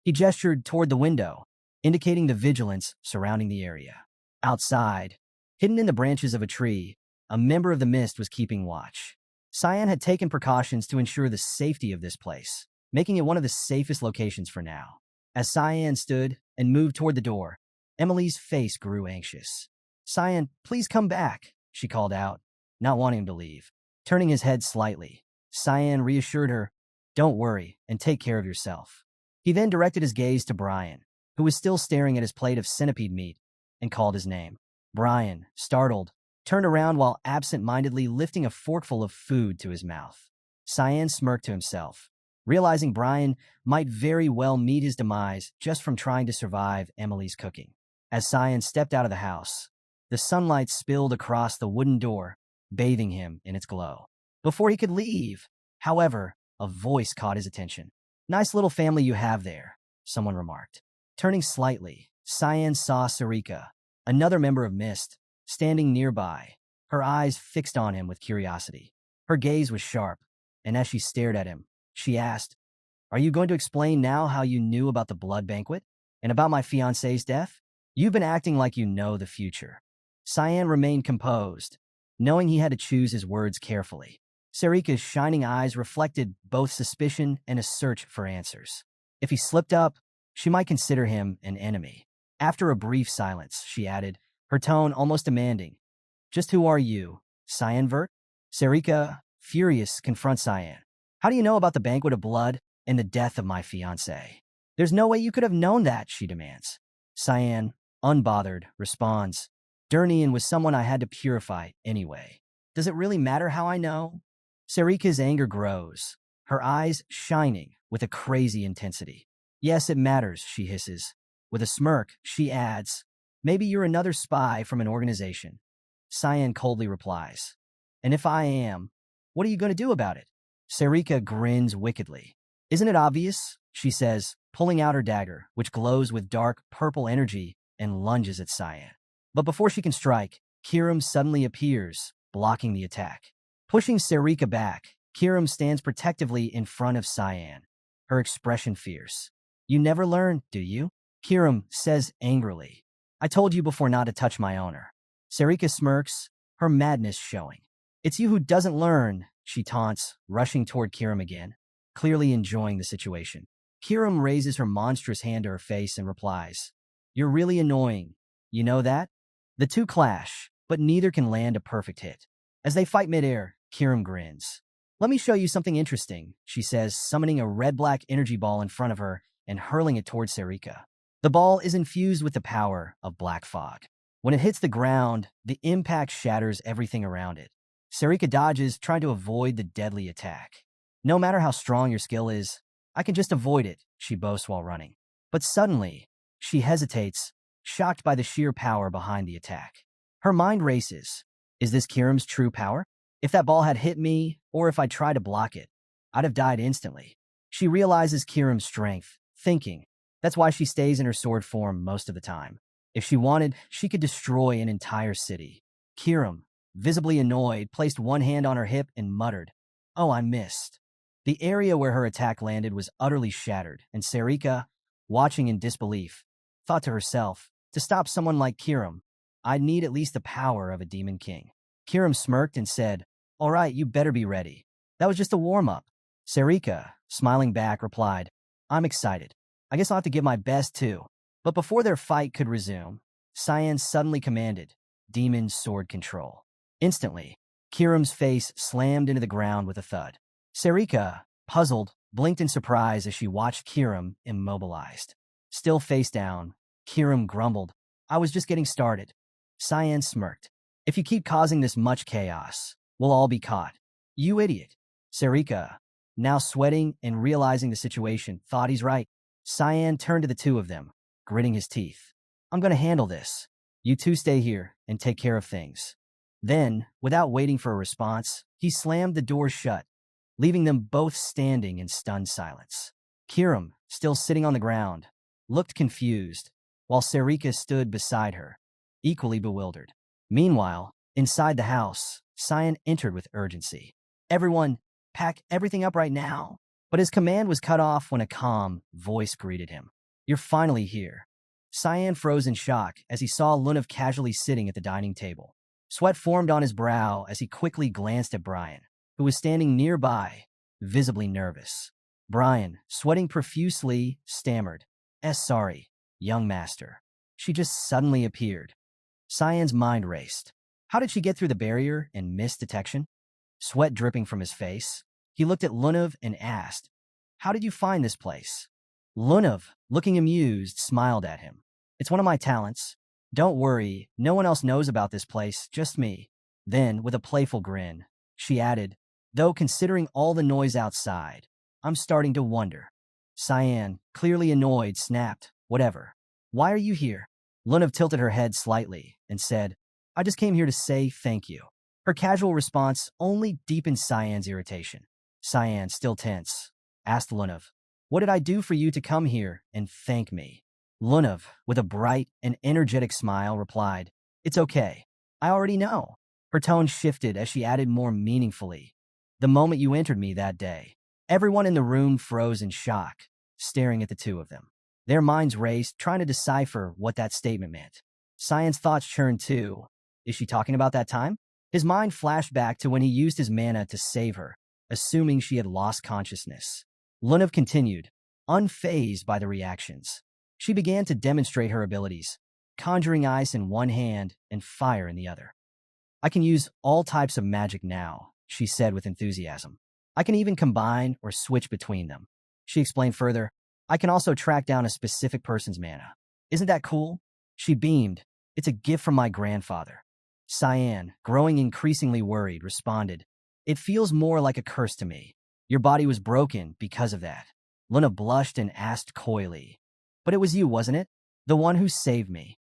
Speaker 1: He gestured toward the window, indicating the vigilance surrounding the area. Outside, hidden in the branches of a tree, a member of the Mist was keeping watch. Cyan had taken precautions to ensure the safety of this place, making it one of the safest locations for now. As Cyan stood and moved toward the door, Emily's face grew anxious. "Cyan, please come back," she called out, not wanting him to leave. Turning his head slightly, Cyan reassured her, "Don't worry and take care of yourself." He then directed his gaze to Brian, who was still staring at his plate of centipede meat, and called his name. Brian, startled, turned around while absent-mindedly lifting a forkful of food to his mouth. Cyan smirked to himself, realizing Brian might very well meet his demise just from trying to survive Emily's cooking. As Cyan stepped out of the house, the sunlight spilled across the wooden door, bathing him in its glow. Before he could leave, however, a voice caught his attention. "Nice little family you have there," someone remarked. Turning slightly, Cyan saw Sarika, another member of Mist, standing nearby, her eyes fixed on him with curiosity. Her gaze was sharp, and as she stared at him, she asked, Are you going to explain now how you knew about the blood banquet? And about my fiancé's death? You've been acting like you know the future. Cyan remained composed, knowing he had to choose his words carefully. Sarika's shining eyes reflected both suspicion and a search for answers. If he slipped up, she might consider him an enemy. After a brief silence, she added, her tone almost demanding, just who are you, Cyanvert? Sarika, furious, confronts Cyan. How do you know about the banquet of blood and the death of my fiancé? There's no way you could have known that, she demands. Cyan, unbothered, responds, Durnian was someone I had to purify anyway. Does it really matter how I know? Sarika's anger grows, her eyes shining with a crazy intensity. Yes, it matters, she hisses. With a smirk, she adds, maybe you're another spy from an organization. Cyan coldly replies, and if I am, what are you going to do about it? Sarika grins wickedly. Isn't it obvious? She says, pulling out her dagger, which glows with dark purple energy, and lunges at Cyan. But before she can strike, Kiram suddenly appears, blocking the attack. Pushing Sarika back, Kiram stands protectively in front of Cyan, her expression fierce. You never learn, do you? Kiram says angrily. I told you before not to touch my owner. Sarika smirks, her madness showing. It's you who doesn't learn, she taunts, rushing toward Kiram again, clearly enjoying the situation. Kiram raises her monstrous hand to her face and replies, You're really annoying. You know that? The two clash, but neither can land a perfect hit. As they fight midair, Kiram grins. Let me show you something interesting, she says, summoning a red-black energy ball in front of her and hurling it towards Sarika. The ball is infused with the power of black fog. When it hits the ground, the impact shatters everything around it. Sarika dodges, trying to avoid the deadly attack. No matter how strong your skill is, I can just avoid it, she boasts while running. But suddenly, she hesitates, shocked by the sheer power behind the attack. Her mind races. Is this Kiram's true power? If that ball had hit me, or if I tried to block it, I'd have died instantly. She realizes Kiram's strength, thinking, that's why she stays in her sword form most of the time. If she wanted, she could destroy an entire city. Kiram, visibly annoyed, placed one hand on her hip and muttered, Oh, I missed. The area where her attack landed was utterly shattered, and Sarika, watching in disbelief, thought to herself, to stop someone like Kiram, I'd need at least the power of a demon king. Kiram smirked and said, All right, you better be ready. That was just a warm-up. Sarika, smiling back, replied, I'm excited. I guess I'll have to give my best too. But before their fight could resume, Cyan suddenly commanded, Demon Sword Control. Instantly, Kiram's face slammed into the ground with a thud. Sarika, puzzled, blinked in surprise as she watched Kiram immobilized. Still face down, Kiram grumbled, I was just getting started. Cyan smirked. If you keep causing this much chaos, we'll all be caught. You idiot. Sarika, now sweating and realizing the situation, thought he's right. Cyan turned to the two of them, gritting his teeth. I'm going to handle this. You two stay here and take care of things. Then, without waiting for a response, he slammed the door shut, leaving them both standing in stunned silence. Kiram, still sitting on the ground, looked confused, while Sarika stood beside her, equally bewildered. Meanwhile, inside the house, Cyan entered with urgency. Everyone, pack everything up right now. But his command was cut off when a calm voice greeted him. You're finally here. Cyan froze in shock as he saw Lunav casually sitting at the dining table. Sweat formed on his brow as he quickly glanced at Brian, who was standing nearby, visibly nervous. Brian, sweating profusely, stammered, Sorry, young master. She just suddenly appeared. Cyan's mind raced. How did she get through the barrier and miss detection? Sweat dripping from his face, he looked at Lunav and asked, How did you find this place? Lunav, looking amused, smiled at him. It's one of my talents. Don't worry, no one else knows about this place, just me. Then, with a playful grin, she added, Though considering all the noise outside, I'm starting to wonder. Cyan, clearly annoyed, snapped, Whatever. Why are you here? Lunav tilted her head slightly and said, I just came here to say thank you. Her casual response only deepened Cyan's irritation. Cyan, still tense, asked Lunav, What did I do for you to come here and thank me? Lunav, with a bright and energetic smile, replied, It's okay. I already know. Her tone shifted as she added more meaningfully. The moment you entered me that day, Everyone in the room froze in shock, staring at the two of them. Their minds raced, trying to decipher what that statement meant. Cyan's thoughts churned too. Is she talking about that time? His mind flashed back to when he used his mana to save her, assuming she had lost consciousness. Lunav continued, unfazed by the reactions. She began to demonstrate her abilities, conjuring ice in one hand and fire in the other. I can use all types of magic now, she said with enthusiasm. I can even combine or switch between them. She explained further, I can also track down a specific person's mana. Isn't that cool? She beamed. It's a gift from my grandfather. Cyan, growing increasingly worried, responded, it feels more like a curse to me. Your body was broken because of that. Luna blushed and asked coyly, but it was you, wasn't it? The one who saved me.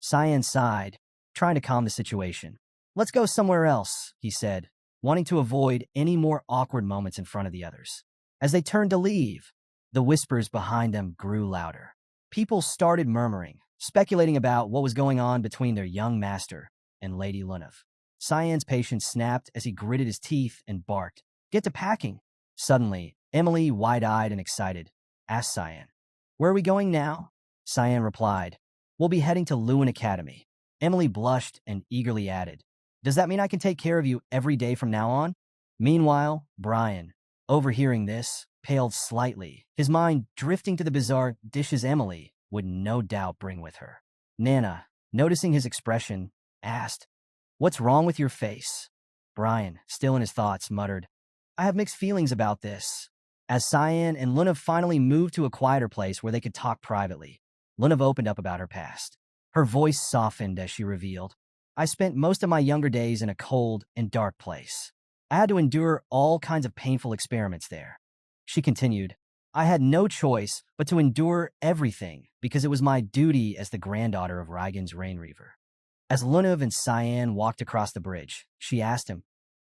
Speaker 1: Cyan sighed, trying to calm the situation. Let's go somewhere else, he said, wanting to avoid any more awkward moments in front of the others. As they turned to leave, the whispers behind them grew louder. People started murmuring, speculating about what was going on between their young master and Lady Lunav. Cyan's patience snapped as he gritted his teeth and barked, get to packing. Suddenly, Emily, wide-eyed and excited, asked Cyan, where are we going now? Cyan replied, we'll be heading to Lewin Academy. Emily blushed and eagerly added, does that mean I can take care of you every day from now on? Meanwhile, Brian, overhearing this, paled slightly, his mind drifting to the bizarre dishes Emily would no doubt bring with her. Nana, noticing his expression, asked, what's wrong with your face? Brian, still in his thoughts, muttered, I have mixed feelings about this. As Cyan and Lunav finally moved to a quieter place where they could talk privately, Lunav opened up about her past. Her voice softened as she revealed, I spent most of my younger days in a cold and dark place. I had to endure all kinds of painful experiments there. She continued, I had no choice but to endure everything because it was my duty as the granddaughter of Raigan's Rain Reaver. As Lunav and Cyan walked across the bridge, she asked him,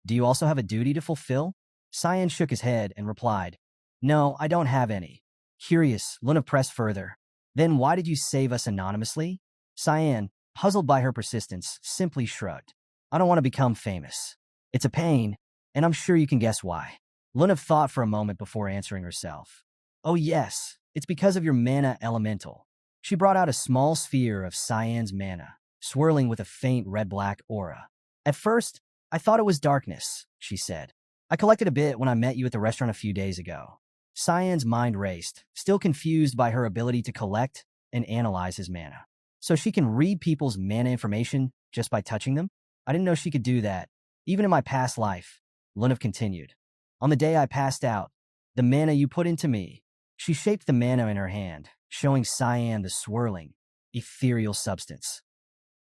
Speaker 1: do you also have a duty to fulfill? Cyan shook his head and replied, no, I don't have any. Curious, Lunav pressed further, then why did you save us anonymously? Cyan, puzzled by her persistence, simply shrugged. I don't want to become famous. It's a pain, and I'm sure you can guess why. Lunav thought for a moment before answering herself. Oh yes, it's because of your mana elemental. She brought out a small sphere of Cyan's mana, swirling with a faint red-black aura. At first, I thought it was darkness, she said. I collected a bit when I met you at the restaurant a few days ago. Cyan's mind raced, still confused by her ability to collect and analyze his mana. So she can read people's mana information just by touching them? I didn't know she could do that, even in my past life. Lunav continued. On the day I passed out, the mana you put into me. She shaped the mana in her hand, showing Cyan the swirling, ethereal substance.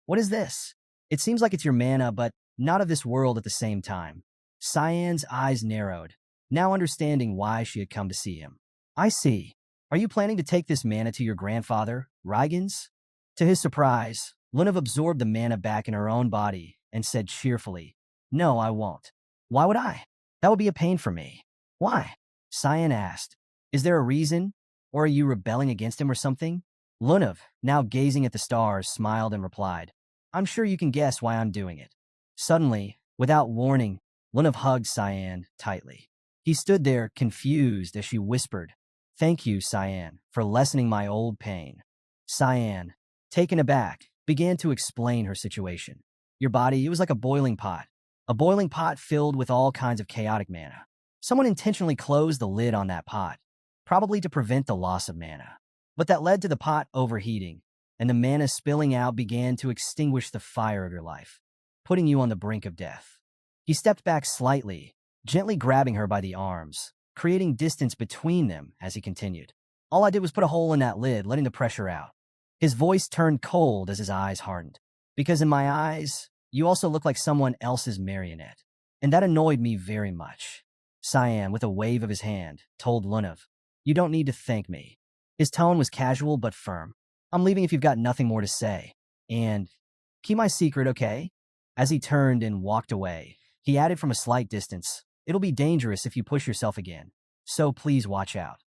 Speaker 1: What is this? It seems like it's your mana, but not of this world at the same time. Cyan's eyes narrowed, now understanding why she had come to see him. I see. Are you planning to take this mana to your grandfather, Raigan's? To his surprise, Lunav absorbed the mana back in her own body and said cheerfully, no, I won't. Why would I? That would be a pain for me. Why? Cyan asked. Is there a reason? Or are you rebelling against him or something? Lunav, now gazing at the stars, smiled and replied, I'm sure you can guess why I'm doing it. Suddenly, without warning, Lunav hugged Cyan tightly. He stood there, confused, as she whispered, thank you, Cyan, for lessening my old pain. Cyan, taken aback, began to explain her situation. Your body, it was like a boiling pot filled with all kinds of chaotic mana. Someone intentionally closed the lid on that pot, probably to prevent the loss of mana. But that led to the pot overheating, and the mana spilling out began to extinguish the fire of your life, putting you on the brink of death. He stepped back slightly, gently grabbing her by the arms, creating distance between them as he continued. All I did was put a hole in that lid, letting the pressure out. His voice turned cold as his eyes hardened. Because in my eyes, you also look like someone else's marionette. And that annoyed me very much. Cyan, with a wave of his hand, told Lunav, you don't need to thank me. His tone was casual but firm. I'm leaving if you've got nothing more to say. And keep my secret, okay? As he turned and walked away, he added from a slight distance, it'll be dangerous if you push yourself again. So please watch out.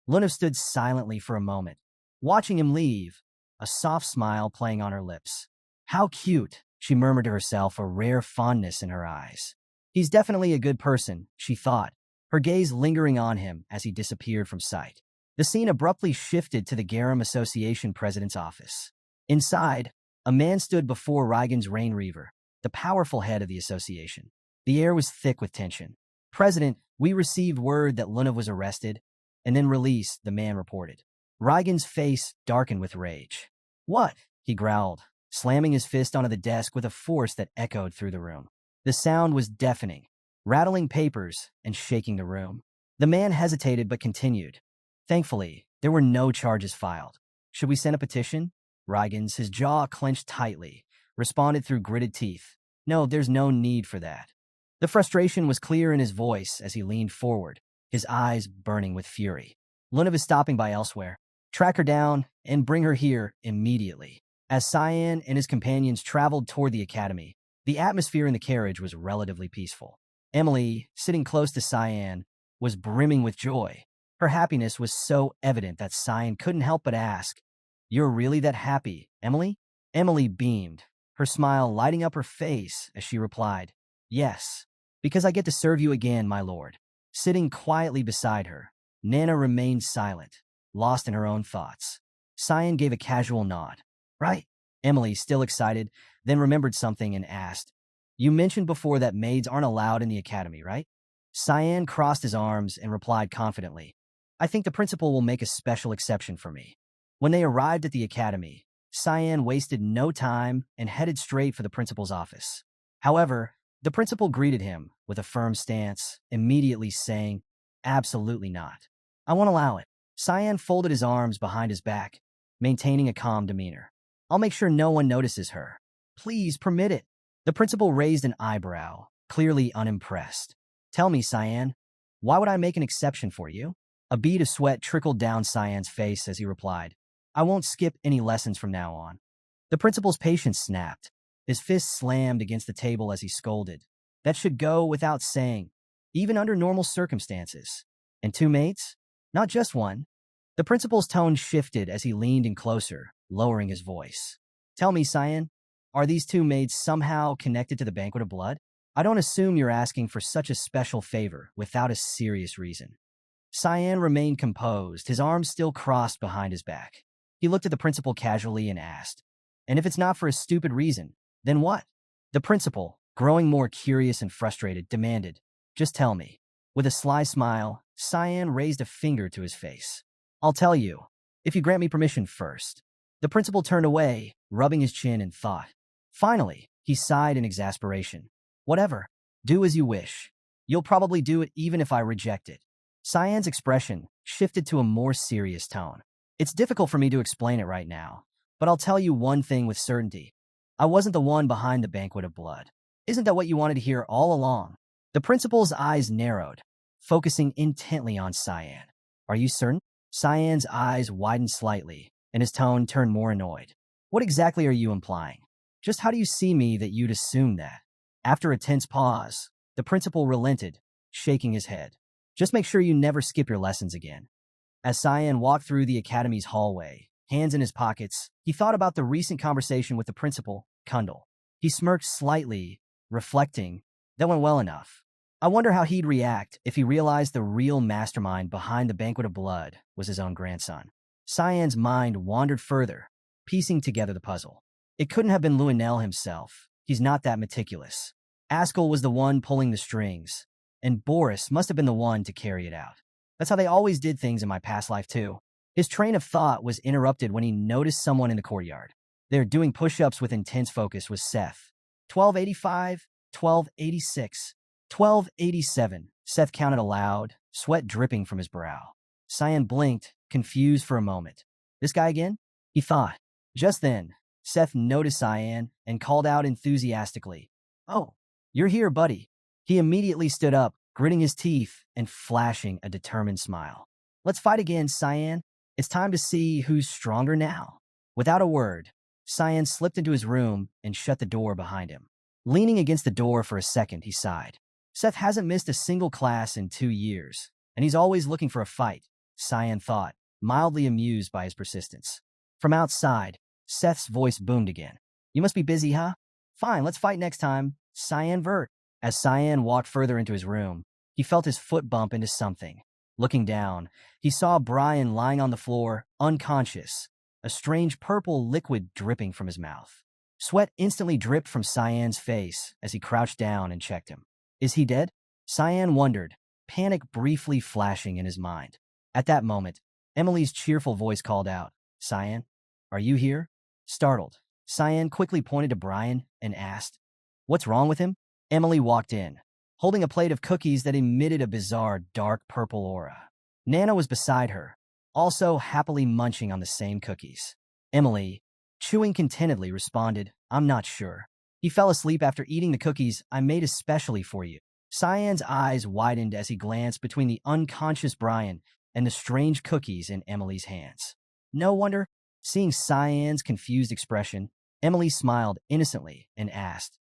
Speaker 1: Lunav stood silently for a moment, watching him leave, a soft smile playing on her lips. How cute, she murmured to herself, a rare fondness in her eyes. He's definitely a good person, she thought, her gaze lingering on him as he disappeared from sight. The scene abruptly shifted to the Garum Association president's office. Inside, a man stood before Reigen's Rain Reaver, the powerful head of the association. The air was thick with tension. "President, we received word that Luna was arrested and then released," the man reported. Reigen's face darkened with rage. "What?" he growled, slamming his fist onto the desk with a force that echoed through the room. The sound was deafening, rattling papers and shaking the room. The man hesitated but continued. "Thankfully, there were no charges filed. Should we send a petition?" Reigens, his jaw clenched tightly, responded through gritted teeth. "No, there's no need for that." The frustration was clear in his voice as he leaned forward, his eyes burning with fury. "Luna is stopping by elsewhere. Track her down and bring her here immediately." As Cyan and his companions traveled toward the academy, the atmosphere in the carriage was relatively peaceful. Emily, sitting close to Cyan, was brimming with joy. Her happiness was so evident that Cyan couldn't help but ask, "You're really that happy, Emily?" Emily beamed, her smile lighting up her face as she replied, "Yes, because I get to serve you again, my lord." Sitting quietly beside her, Nana remained silent, lost in her own thoughts. Cyan gave a casual nod. "Right." Emily, still excited, then remembered something and asked, "You mentioned before that maids aren't allowed in the academy, right?" Cyan crossed his arms and replied confidently, "I think the principal will make a special exception for me." When they arrived at the academy, Cyan wasted no time and headed straight for the principal's office. However, the principal greeted him with a firm stance, immediately saying, "Absolutely not. I won't allow it." Cyan folded his arms behind his back, maintaining a calm demeanor. "I'll make sure no one notices her. Please permit it." The principal raised an eyebrow, clearly unimpressed. "Tell me, Cyan, why would I make an exception for you?" A bead of sweat trickled down Cyan's face as he replied, "I won't skip any lessons from now on." The principal's patience snapped. His fist slammed against the table as he scolded. "That should go without saying, even under normal circumstances. And two mates? Not just one." The principal's tone shifted as he leaned in closer, lowering his voice. "Tell me, Cyan, are these two maids somehow connected to the Banquet of Blood? I don't assume you're asking for such a special favor without a serious reason." Cyan remained composed, his arms still crossed behind his back. He looked at the principal casually and asked, "And if it's not for a stupid reason, then what?" The principal, growing more curious and frustrated, demanded, "Just tell me." With a sly smile, Cyan raised a finger to his face. "I'll tell you, if you grant me permission first." The principal turned away, rubbing his chin in thought. Finally, he sighed in exasperation. "Whatever. Do as you wish. You'll probably do it even if I reject it." Cyan's expression shifted to a more serious tone. "It's difficult for me to explain it right now, but I'll tell you one thing with certainty. I wasn't the one behind the Banquet of Blood. Isn't that what you wanted to hear all along?" The principal's eyes narrowed, focusing intently on Cyan. "Are you certain?" Cyan's eyes widened slightly, and his tone turned more annoyed. "What exactly are you implying? Just how do you see me that you'd assume that?" After a tense pause, the principal relented, shaking his head. "Just make sure you never skip your lessons again." As Cyan walked through the academy's hallway, hands in his pockets, he thought about the recent conversation with the principal, Kundal. He smirked slightly, reflecting, "That went well enough. I wonder how he'd react if he realized the real mastermind behind the Banquet of Blood was his own grandson." Cyan's mind wandered further, piecing together the puzzle. It couldn't have been Luenel himself. He's not that meticulous. Ascal was the one pulling the strings, and Boris must have been the one to carry it out. That's how they always did things in my past life, too. His train of thought was interrupted when he noticed someone in the courtyard. There, doing push-ups with intense focus, was Seth. 1285, 1286, 1287. Seth counted aloud, sweat dripping from his brow. Cyan blinked, confused for a moment. "This guy again?" he thought. Just then, Seth noticed Cyan and called out enthusiastically, "Oh, you're here, buddy." He immediately stood up, gritting his teeth and flashing a determined smile. "Let's fight again, Cyan. It's time to see who's stronger now." Without a word, Cyan slipped into his room and shut the door behind him. Leaning against the door for a second, he sighed. Seth hasn't missed a single class in 2 years, and he's always looking for a fight, Cyan thought, mildly amused by his persistence. From outside, Seth's voice boomed again. "You must be busy, huh? Fine, let's fight next time. Cyan Vert." As Cyan walked further into his room, He felt his foot bump into something. Looking down, he saw Brian lying on the floor, unconscious, a strange purple liquid dripping from his mouth. Sweat instantly dripped from Cyan's face as he crouched down and checked him. Is he dead? Cyan wondered, panic briefly flashing in his mind. At that moment, Emily's cheerful voice called out, Cyan, are you here? Startled, Cyan quickly pointed to Brian and asked, what's wrong with him? Emily walked in, holding a plate of cookies that emitted a bizarre dark purple aura. Nana was beside her, also happily munching on the same cookies. Emily, chewing contentedly, responded, I'm not sure. He fell asleep after eating the cookies I made especially for you. Cyan's eyes widened as he glanced between the unconscious Brian and the strange cookies in Emily's hands. No wonder, seeing Cyan's confused expression, Emily smiled innocently and asked,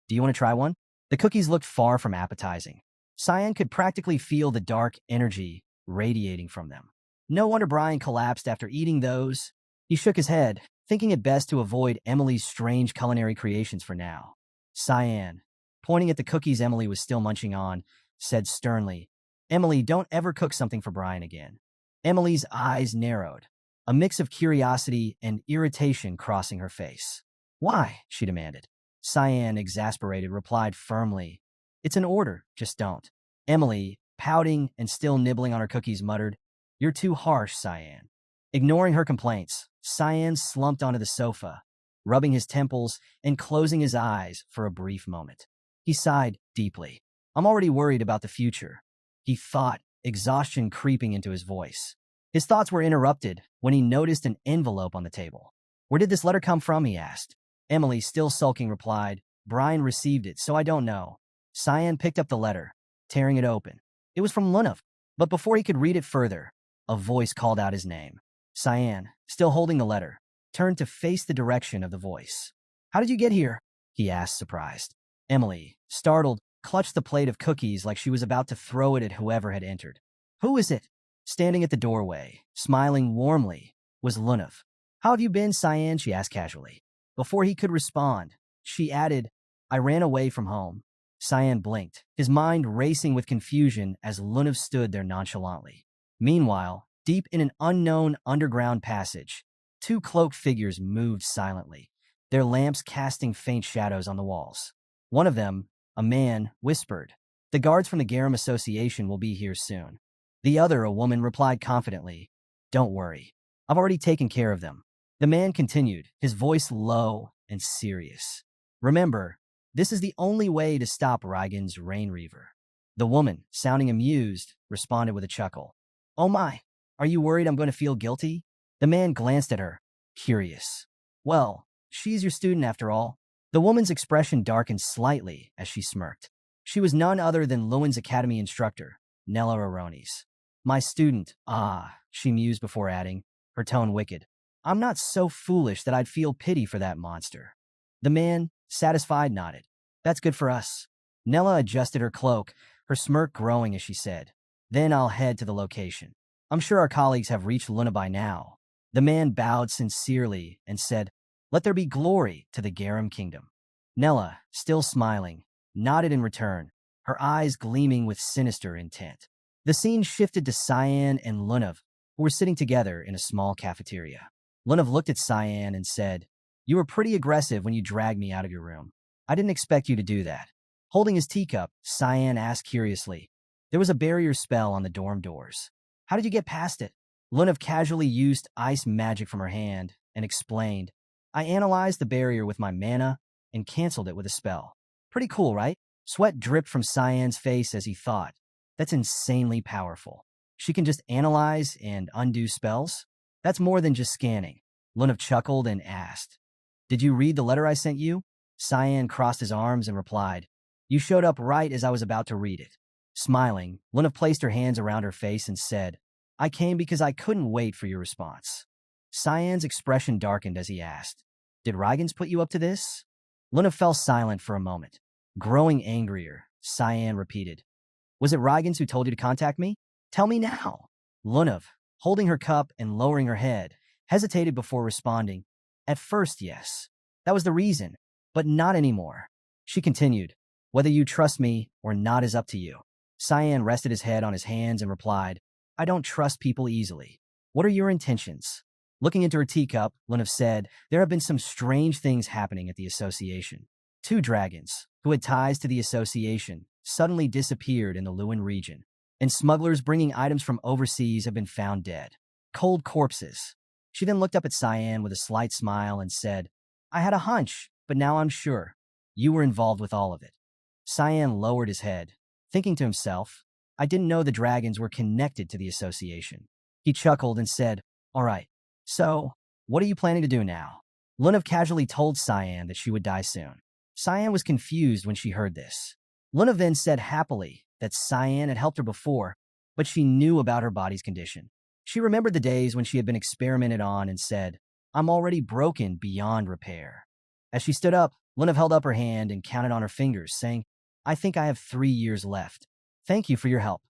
Speaker 1: do you want to try one? The cookies looked far from appetizing. Cyan could practically feel the dark energy radiating from them. No wonder Brian collapsed after eating those. He shook his head, thinking it best to avoid Emily's strange culinary creations for now. Cyan, pointing at the cookies Emily was still munching on, said sternly, Emily, don't ever cook something for Brian again. Emily's eyes narrowed, a mix of curiosity and irritation crossing her face. Why? She demanded. Cyan, exasperated, replied firmly, it's an order, just don't. Emily, pouting and still nibbling on her cookies, muttered, you're too harsh, Cyan. Ignoring her complaints, Cyan slumped onto the sofa, rubbing his temples and closing his eyes for a brief moment. He sighed deeply. I'm already worried about the future, he thought, exhaustion creeping into his voice. His thoughts were interrupted when he noticed an envelope on the table. Where did this letter come from? He asked. Emily, still sulking, replied, Brian received it, so I don't know. Cyan picked up the letter, tearing it open. It was from Lunav, but before he could read it further, a voice called out his name. Cyan, still holding the letter, turned to face the direction of the voice. How did you get here? He asked, surprised. Emily, startled, clutched the plate of cookies like she was about to throw it at whoever had entered. Who is it? Standing at the doorway, smiling warmly, was Lunav. How have you been, Cyan? She asked casually. Before he could respond, she added, I ran away from home. Cyan blinked, his mind racing with confusion as Lunav stood there nonchalantly. Meanwhile, deep in an unknown underground passage, two cloaked figures moved silently, their lamps casting faint shadows on the walls. One of them, a man, whispered, the guards from the Garum Association will be here soon. The other, a woman, replied confidently, don't worry, I've already taken care of them. The man continued, his voice low and serious. Remember, this is the only way to stop Reigen's Rain Reaver. The woman, sounding amused, responded with a chuckle. Oh my, are you worried I'm going to feel guilty? The man glanced at her, curious. Well, she's your student after all. The woman's expression darkened slightly as she smirked. She was none other than Lewin's academy instructor, Nella Aronis. My student, she mused before adding, her tone wicked. I'm not so foolish that I'd feel pity for that monster. The man, satisfied, nodded. That's good for us. Nella adjusted her cloak, her smirk growing as she said, then I'll head to the location. I'm sure our colleagues have reached Luna by now. The man bowed sincerely and said, let there be glory to the Garum Kingdom. Nella, still smiling, nodded in return, her eyes gleaming with sinister intent. The scene shifted to Cyan and Lunav, who were sitting together in a small cafeteria. Lunav looked at Cyan and said, you were pretty aggressive when you dragged me out of your room. I didn't expect you to do that. Holding his teacup, Cyan asked curiously, there was a barrier spell on the dorm doors. How did you get past it? Lunav casually used ice magic from her hand and explained, I analyzed the barrier with my mana and canceled it with a spell. Pretty cool, right? Sweat dripped from Cyan's face as he thought, that's insanely powerful. She can just analyze and undo spells? That's more than just scanning. Lunav chuckled and asked, did you read the letter I sent you? Cyan crossed his arms and replied, you showed up right as I was about to read it. Smiling, Lunav placed her hands around her face and said, I came because I couldn't wait for your response. Cyan's expression darkened as he asked, did Reigens put you up to this? Lunav fell silent for a moment. Growing angrier, Cyan repeated, was it Reigens who told you to contact me? Tell me now. Lunav, holding her cup and lowering her head, hesitated before responding. At first, yes. That was the reason, but not anymore. She continued, whether you trust me or not is up to you. Cyan rested his head on his hands and replied, I don't trust people easily. What are your intentions? Looking into her teacup, Lunav said, there have been some strange things happening at the association. 2 dragons, who had ties to the association, suddenly disappeared in the Lewin region, and smugglers bringing items from overseas have been found dead. Cold corpses. She then looked up at Cyan with a slight smile and said, I had a hunch, but now I'm sure. You were involved with all of it. Cyan lowered his head, thinking to himself, I didn't know the dragons were connected to the association. He chuckled and said, all right, so, what are you planning to do now? Lunav casually told Cyan that she would die soon. Cyan was confused when she heard this. Lunav then said happily that Cyan had helped her before, but she knew about her body's condition. She remembered the days when she had been experimented on and said, I'm already broken beyond repair. As she stood up, Lunav held up her hand and counted on her fingers, saying, I think I have 3 years left. Thank you for your help.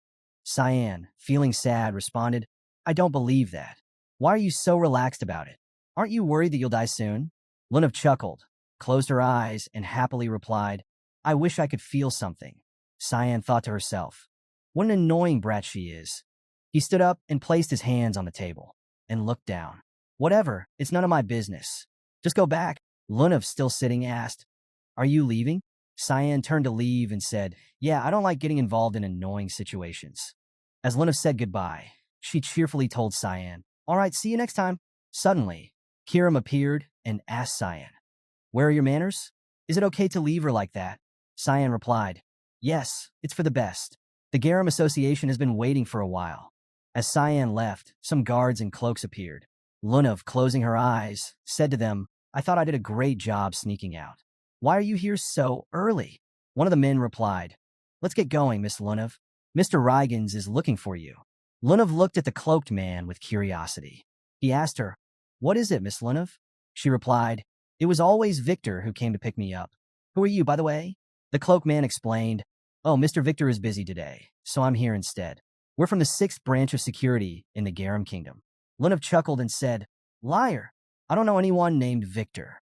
Speaker 1: Cyan, feeling sad, responded, I don't believe that. Why are you so relaxed about it? Aren't you worried that you'll die soon? Lunav chuckled, closed her eyes, and happily replied, I wish I could feel something. Cyan thought to herself, what an annoying brat she is. He stood up and placed his hands on the table and looked down. Whatever, it's none of my business. Just go back. Lunav, still sitting, asked, Are you leaving? Cyan turned to leave and said, Yeah, I don't like getting involved in annoying situations. As Lunav said goodbye, she cheerfully told Cyan, All right, see you next time. Suddenly, Kiram appeared and asked Cyan, Where are your manners? Is it okay to leave her like that? Cyan replied, Yes, it's for the best. The Garam Association has been waiting for a while. As Cyan left, some guards in cloaks appeared. Lunav, closing her eyes, said to them, I thought I did a great job sneaking out. Why are you here so early? One of the men replied, Let's get going, Miss Lunav. Mr. Reigans is looking for you. Lunav looked at the cloaked man with curiosity. He asked her, What is it, Miss Lunav? She replied, It was always Victor who came to pick me up. Who are you, by the way? The cloaked man explained, Oh, Mr. Victor is busy today, so I'm here instead. We're from the 6th branch of security in the Garam Kingdom. Lunav chuckled and said, Liar, I don't know anyone named Victor.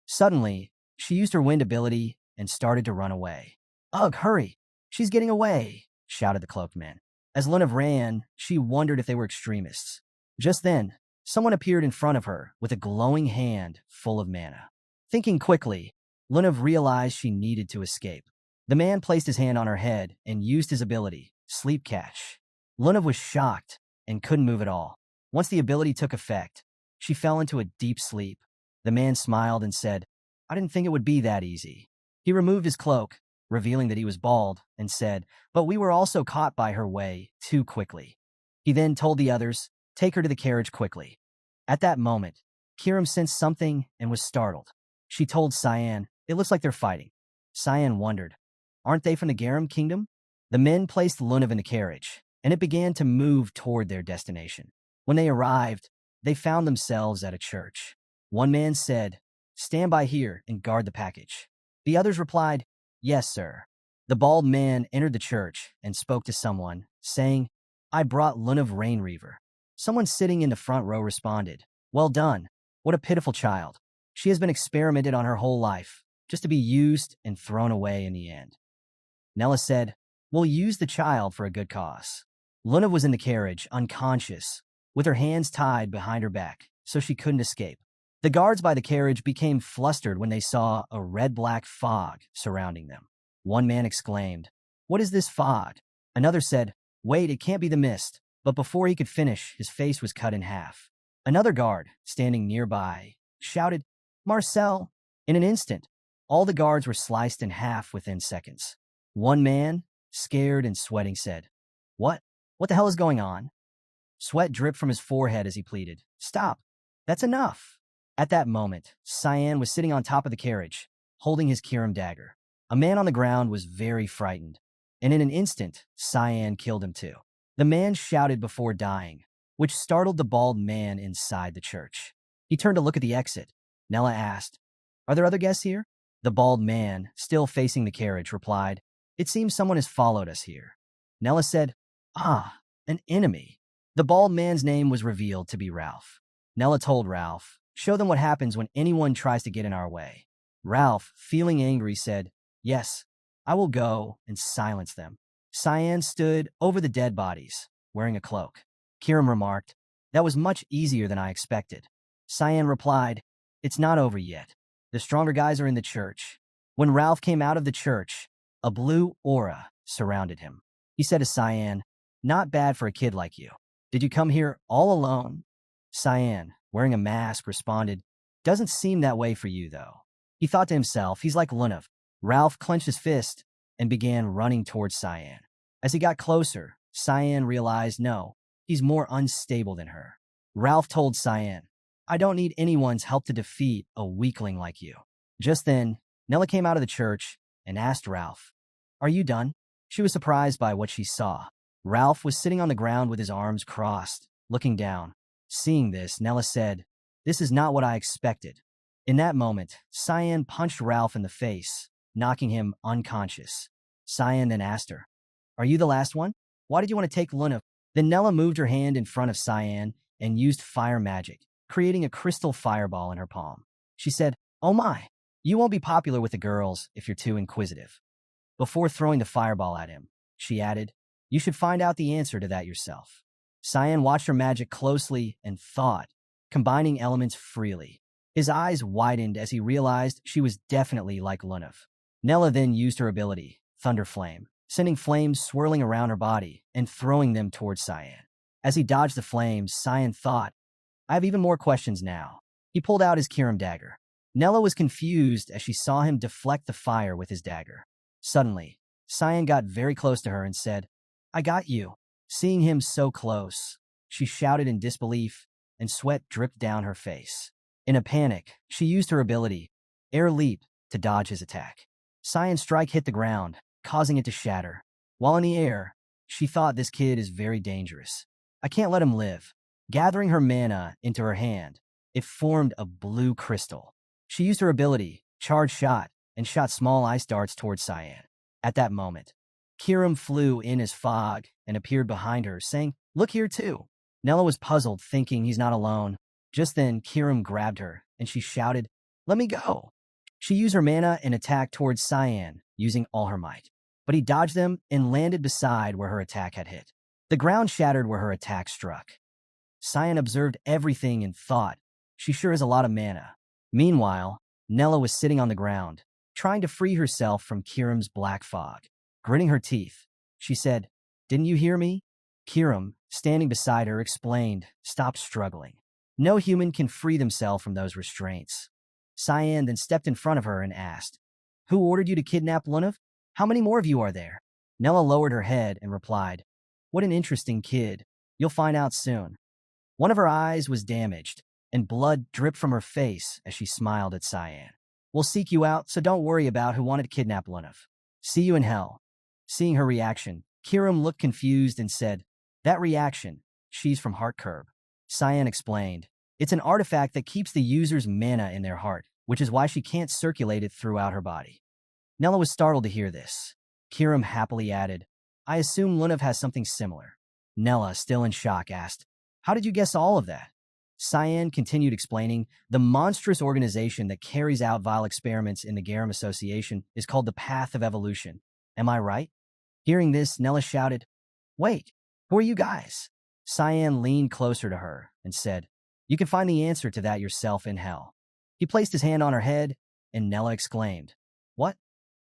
Speaker 1: Suddenly, she used her wind ability and started to run away. Ugh, hurry! She's getting away, shouted the cloaked man. As Lunav ran, she wondered if they were extremists. Just then, someone appeared in front of her with a glowing hand full of mana. Thinking quickly, Lunav realized she needed to escape. The man placed his hand on her head and used his ability, Sleep Catch. Lunav was shocked and couldn't move at all. Once the ability took effect, she fell into a deep sleep. The man smiled and said, I didn't think it would be that easy. He removed his cloak, revealing that he was bald, and said, But we were also caught by her way too quickly. He then told the others, Take her to the carriage quickly. At that moment, Kiram sensed something and was startled. She told Cyan, It looks like they're fighting. Cyan wondered, Aren't they from the Garam Kingdom? The men placed Lunav in the carriage, and it began to move toward their destination. When they arrived, they found themselves at a church. One man said, Stand by here and guard the package. The others replied, Yes, sir. The bald man entered the church and spoke to someone, saying, I brought Lunav Rainreaver. Someone sitting in the front row responded, Well done. What a pitiful child. She has been experimented on her whole life, just to be used and thrown away in the end. Nella said, We'll use the child for a good cause. Lunav was in the carriage, unconscious, with her hands tied behind her back, so she couldn't escape. The guards by the carriage became flustered when they saw a red-black fog surrounding them. One man exclaimed, What is this fog? Another said, Wait, it can't be the mist. But before he could finish, his face was cut in half. Another guard, standing nearby, shouted, Marcel! In an instant, all the guards were sliced in half within seconds. One man, scared and sweating, said, What? What the hell is going on? Sweat dripped from his forehead as he pleaded, Stop! That's enough! At that moment, Cyan was sitting on top of the carriage, holding his Kiram dagger. A man on the ground was very frightened, and in an instant, Cyan killed him too. The man shouted before dying, which startled the bald man inside the church. He turned to look at the exit. Nella asked, Are there other guests here? The bald man, still facing the carriage, replied, It seems someone has followed us here. Nella said, Ah, an enemy. The bald man's name was revealed to be Ralph. Nella told Ralph, Show them what happens when anyone tries to get in our way. Ralph, feeling angry, said, Yes, I will go and silence them. Cyan stood over the dead bodies, wearing a cloak. Kirim remarked, "That was much easier than I expected." Cyan replied, "It's not over yet. The stronger guys are in the church." When Ralph came out of the church, a blue aura surrounded him. He said to Cyan, "Not bad for a kid like you. Did you come here all alone?" Cyan, wearing a mask, responded, "Doesn't seem that way for you, though." He thought to himself, he's like Lunav. Ralph clenched his fist and began running towards Cyan. As he got closer, Cyan realized, no, he's more unstable than her. Ralph told Cyan, "I don't need anyone's help to defeat a weakling like you." Just then, Nella came out of the church and asked Ralph, "Are you done?" She was surprised by what she saw. Ralph was sitting on the ground with his arms crossed, looking down. Seeing this, Nella said, "This is not what I expected." In that moment, Cyan punched Ralph in the face, knocking him unconscious. Cyan then asked her, "Are you the last one? Why did you want to take Luna?" Then Nella moved her hand in front of Cyan and used fire magic, creating a crystal fireball in her palm. She said, "Oh my, you won't be popular with the girls if you're too inquisitive." Before throwing the fireball at him, she added, "You should find out the answer to that yourself." Cyan watched her magic closely and thought, combining elements freely. His eyes widened as he realized she was definitely like Lunav. Nella then used her ability, Thunder Flame, sending flames swirling around her body and throwing them towards Cyan. As he dodged the flames, Cyan thought, "I have even more questions now." He pulled out his Kirim dagger. Nella was confused as she saw him deflect the fire with his dagger. Suddenly, Cyan got very close to her and said, "I got you." Seeing him so close, she shouted in disbelief, and sweat dripped down her face. In a panic, she used her ability, Air Leap, to dodge his attack. Cyan's strike hit the ground, causing it to shatter. While in the air, she thought, "This kid is very dangerous. I can't let him live." Gathering her mana into her hand, it formed a blue crystal. She used her ability, Charge Shot, and shot small ice darts towards Cyan. At that moment, Kirim flew in as fog and appeared behind her, saying, "Look here too." Nella was puzzled, thinking he's not alone. Just then, Kirim grabbed her, and she shouted, "Let me go." She used her mana and attacked towards Cyan, using all her might. But he dodged them and landed beside where her attack had hit. The ground shattered where her attack struck. Cyan observed everything and thought, "She sure has a lot of mana." Meanwhile, Nella was sitting on the ground, trying to free herself from Kirim's black fog. Gritting her teeth, she said, "Didn't you hear me?" Kirim, standing beside her, explained, "Stop struggling. No human can free themselves from those restraints." Cyan then stepped in front of her and asked, "Who ordered you to kidnap Lunav? How many more of you are there?" Nella lowered her head and replied, "What an interesting kid. You'll find out soon." One of her eyes was damaged, and blood dripped from her face as she smiled at Cyan. "We'll seek you out, so don't worry about who wanted to kidnap Lunav. See you in hell." Seeing her reaction, Kirim looked confused and said, "That reaction, she's from Heart Curb." Cyan explained, "It's an artifact that keeps the user's mana in their heart, which is why she can't circulate it throughout her body." Nella was startled to hear this. Kirim happily added, "I assume Lunav has something similar." Nella, still in shock, asked, "How did you guess all of that?" Cyan continued explaining, "The monstrous organization that carries out vile experiments in the Garam Association is called the Path of Evolution. Am I right?" Hearing this, Nella shouted, "Wait, who are you guys?" Cyan leaned closer to her and said, "You can find the answer to that yourself in hell." He placed his hand on her head, and Nella exclaimed, "What?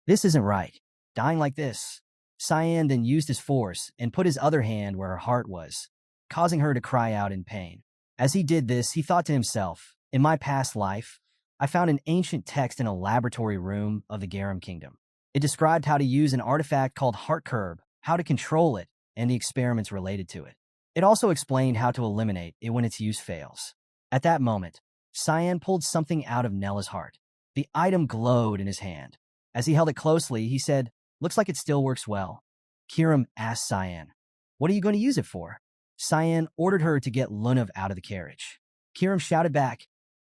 Speaker 1: This isn't right. Dying like this." Cyan then used his force and put his other hand where her heart was, causing her to cry out in pain. As he did this, he thought to himself, "In my past life, I found an ancient text in a laboratory room of the Garam Kingdom. It described how to use an artifact called Heart Curb, how to control it, and the experiments related to it. It also explained how to eliminate it when its use fails." At that moment, Cyan pulled something out of Nella's heart. The item glowed in his hand. As he held it closely, he said, "Looks like it still works well." Kirim asked Cyan, "What are you going to use it for?" Cyan ordered her to get Lunav out of the carriage. Kirim shouted back,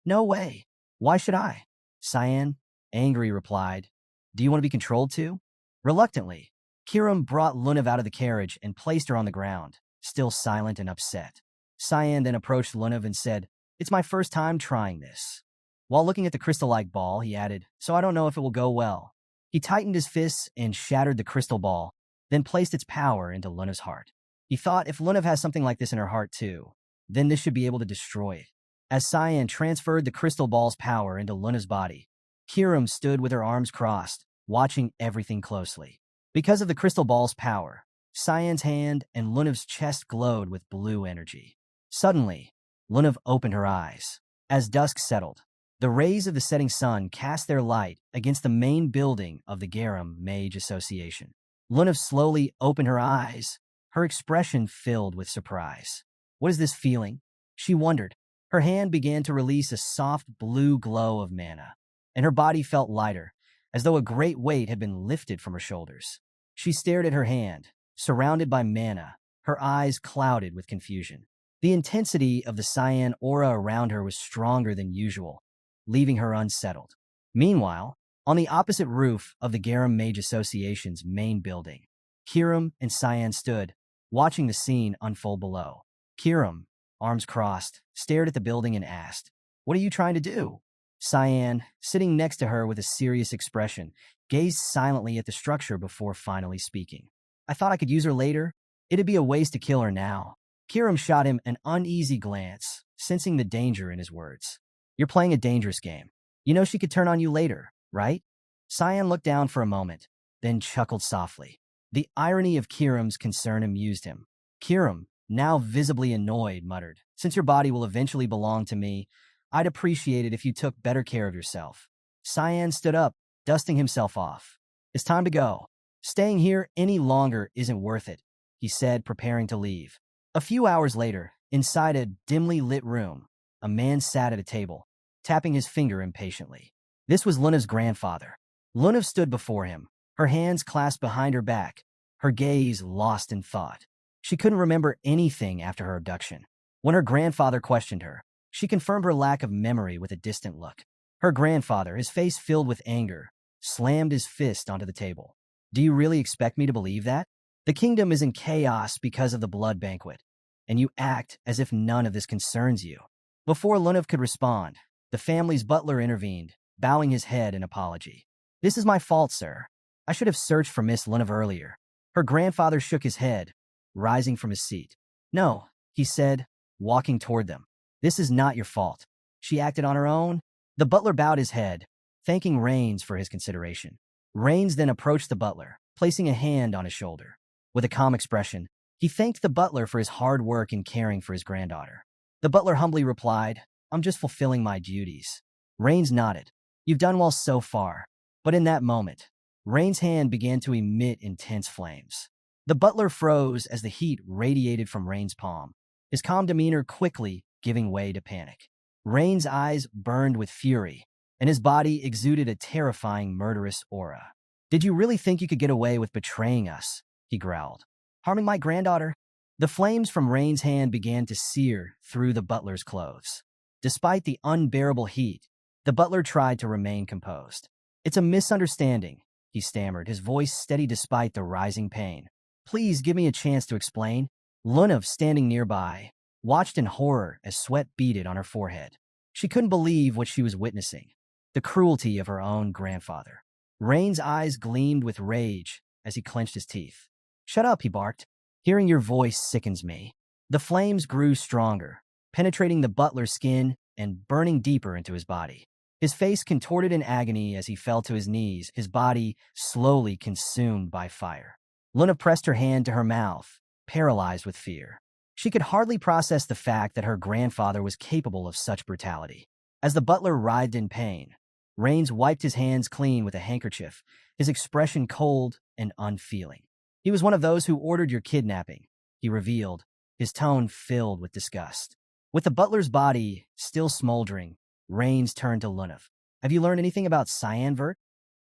Speaker 1: "No way. Why should I?" Cyan, angry, replied, "Do you want to be controlled too?" Reluctantly, Kirim brought Lunav out of the carriage and placed her on the ground, still silent and upset. Cyan then approached Lunav and said, "It's my first time trying this." While looking at the crystal-like ball, he added, "So I don't know if it will go well." He tightened his fists and shattered the crystal ball, then placed its power into Luna's heart. He thought if Luna has something like this in her heart too, then this should be able to destroy it. As Cyan transferred the crystal ball's power into Luna's body, Kiram stood with her arms crossed, watching everything closely. Because of the crystal ball's power, Cyan's hand and Luna's chest glowed with blue energy. Suddenly, Luna opened her eyes. As dusk settled, the rays of the setting sun cast their light against the main building of the Garam Mage Association. Luna slowly opened her eyes, her expression filled with surprise. What is this feeling? She wondered. Her hand began to release a soft blue glow of mana, and her body felt lighter, as though a great weight had been lifted from her shoulders. She stared at her hand, surrounded by mana, her eyes clouded with confusion. The intensity of the cyan aura around her was stronger than usual, leaving her unsettled. Meanwhile, on the opposite roof of the Garam Mage Association's main building, Kiram and Cyan stood, watching the scene unfold below. Kiram, arms crossed, stared at the building and asked, "What are you trying to do?" Cyan, sitting next to her with a serious expression, gazed silently at the structure before finally speaking. "I thought I could use her later. It'd be a waste to kill her now." Kiram shot him an uneasy glance, sensing the danger in his words. "You're playing a dangerous game. You know she could turn on you later, right?" Cyan looked down for a moment, then chuckled softly. The irony of Kiram's concern amused him. Kiram, now visibly annoyed, muttered, "Since your body will eventually belong to me, I'd appreciate it if you took better care of yourself." Cyan stood up, dusting himself off. "It's time to go. Staying here any longer isn't worth it," he said, preparing to leave. A few hours later, inside a dimly lit room, a man sat at a table, tapping his finger impatiently. This was Luna's grandfather. Luna stood before him, her hands clasped behind her back, her gaze lost in thought. She couldn't remember anything after her abduction. When her grandfather questioned her, she confirmed her lack of memory with a distant look. Her grandfather, his face filled with anger, slammed his fist onto the table. "Do you really expect me to believe that? The kingdom is in chaos because of the blood banquet, and you act as if none of this concerns you." Before Lunav could respond, the family's butler intervened, bowing his head in apology. "This is my fault, sir. I should have searched for Miss Lunav earlier." Her grandfather shook his head, rising from his seat. "No," he said, walking toward them. "This is not your fault. She acted on her own." The butler bowed his head, thanking Rains for his consideration. Rains then approached the butler, placing a hand on his shoulder. With a calm expression, he thanked the butler for his hard work in caring for his granddaughter. The butler humbly replied, "I'm just fulfilling my duties." Rains nodded. "You've done well so far." But in that moment, Rains' hand began to emit intense flames. The butler froze as the heat radiated from Rains' palm, his calm demeanor quickly giving way to panic. Rains' eyes burned with fury, and his body exuded a terrifying, murderous aura. "Did you really think you could get away with betraying us?" he growled. "Harming my granddaughter?" The flames from Rains' hand began to sear through the butler's clothes. Despite the unbearable heat, the butler tried to remain composed. "It's a misunderstanding," he stammered, his voice steady despite the rising pain. "Please give me a chance to explain." Lunav, standing nearby, watched in horror as sweat beaded on her forehead. She couldn't believe what she was witnessing, the cruelty of her own grandfather. Rain's eyes gleamed with rage as he clenched his teeth. "Shut up," he barked. "Hearing your voice sickens me." The flames grew stronger, penetrating the butler's skin and burning deeper into his body. His face contorted in agony as he fell to his knees, his body slowly consumed by fire. Luna pressed her hand to her mouth, paralyzed with fear. She could hardly process the fact that her grandfather was capable of such brutality. As the butler writhed in pain, Rains wiped his hands clean with a handkerchief, his expression cold and unfeeling. "He was one of those who ordered your kidnapping," he revealed, his tone filled with disgust. With the butler's body still smoldering, Rains turned to Lunav. "Have you learned anything about Cyanvert?"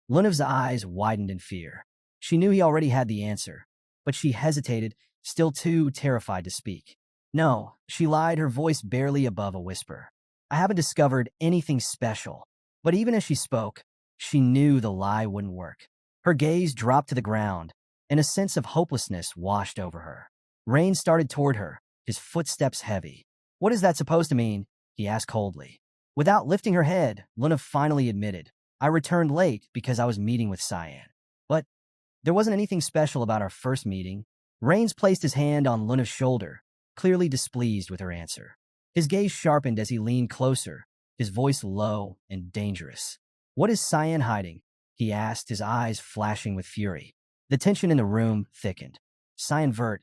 Speaker 1: Lunav's eyes widened in fear. She knew he already had the answer, but she hesitated, still too terrified to speak. "No," she lied, her voice barely above a whisper. "I haven't discovered anything special." But even as she spoke, she knew the lie wouldn't work. Her gaze dropped to the ground, and a sense of hopelessness washed over her. Rain started toward her, his footsteps heavy. "What is that supposed to mean?" he asked coldly. Without lifting her head, Luna finally admitted, "I returned late because I was meeting with Cyan." "But There wasn't anything special about our first meeting. Rains placed his hand on Luna's shoulder, clearly displeased with her answer. His gaze sharpened as he leaned closer, his voice low and dangerous. What is Cyan hiding? He asked, his eyes flashing with fury. The tension in the room thickened. Cyan Vert.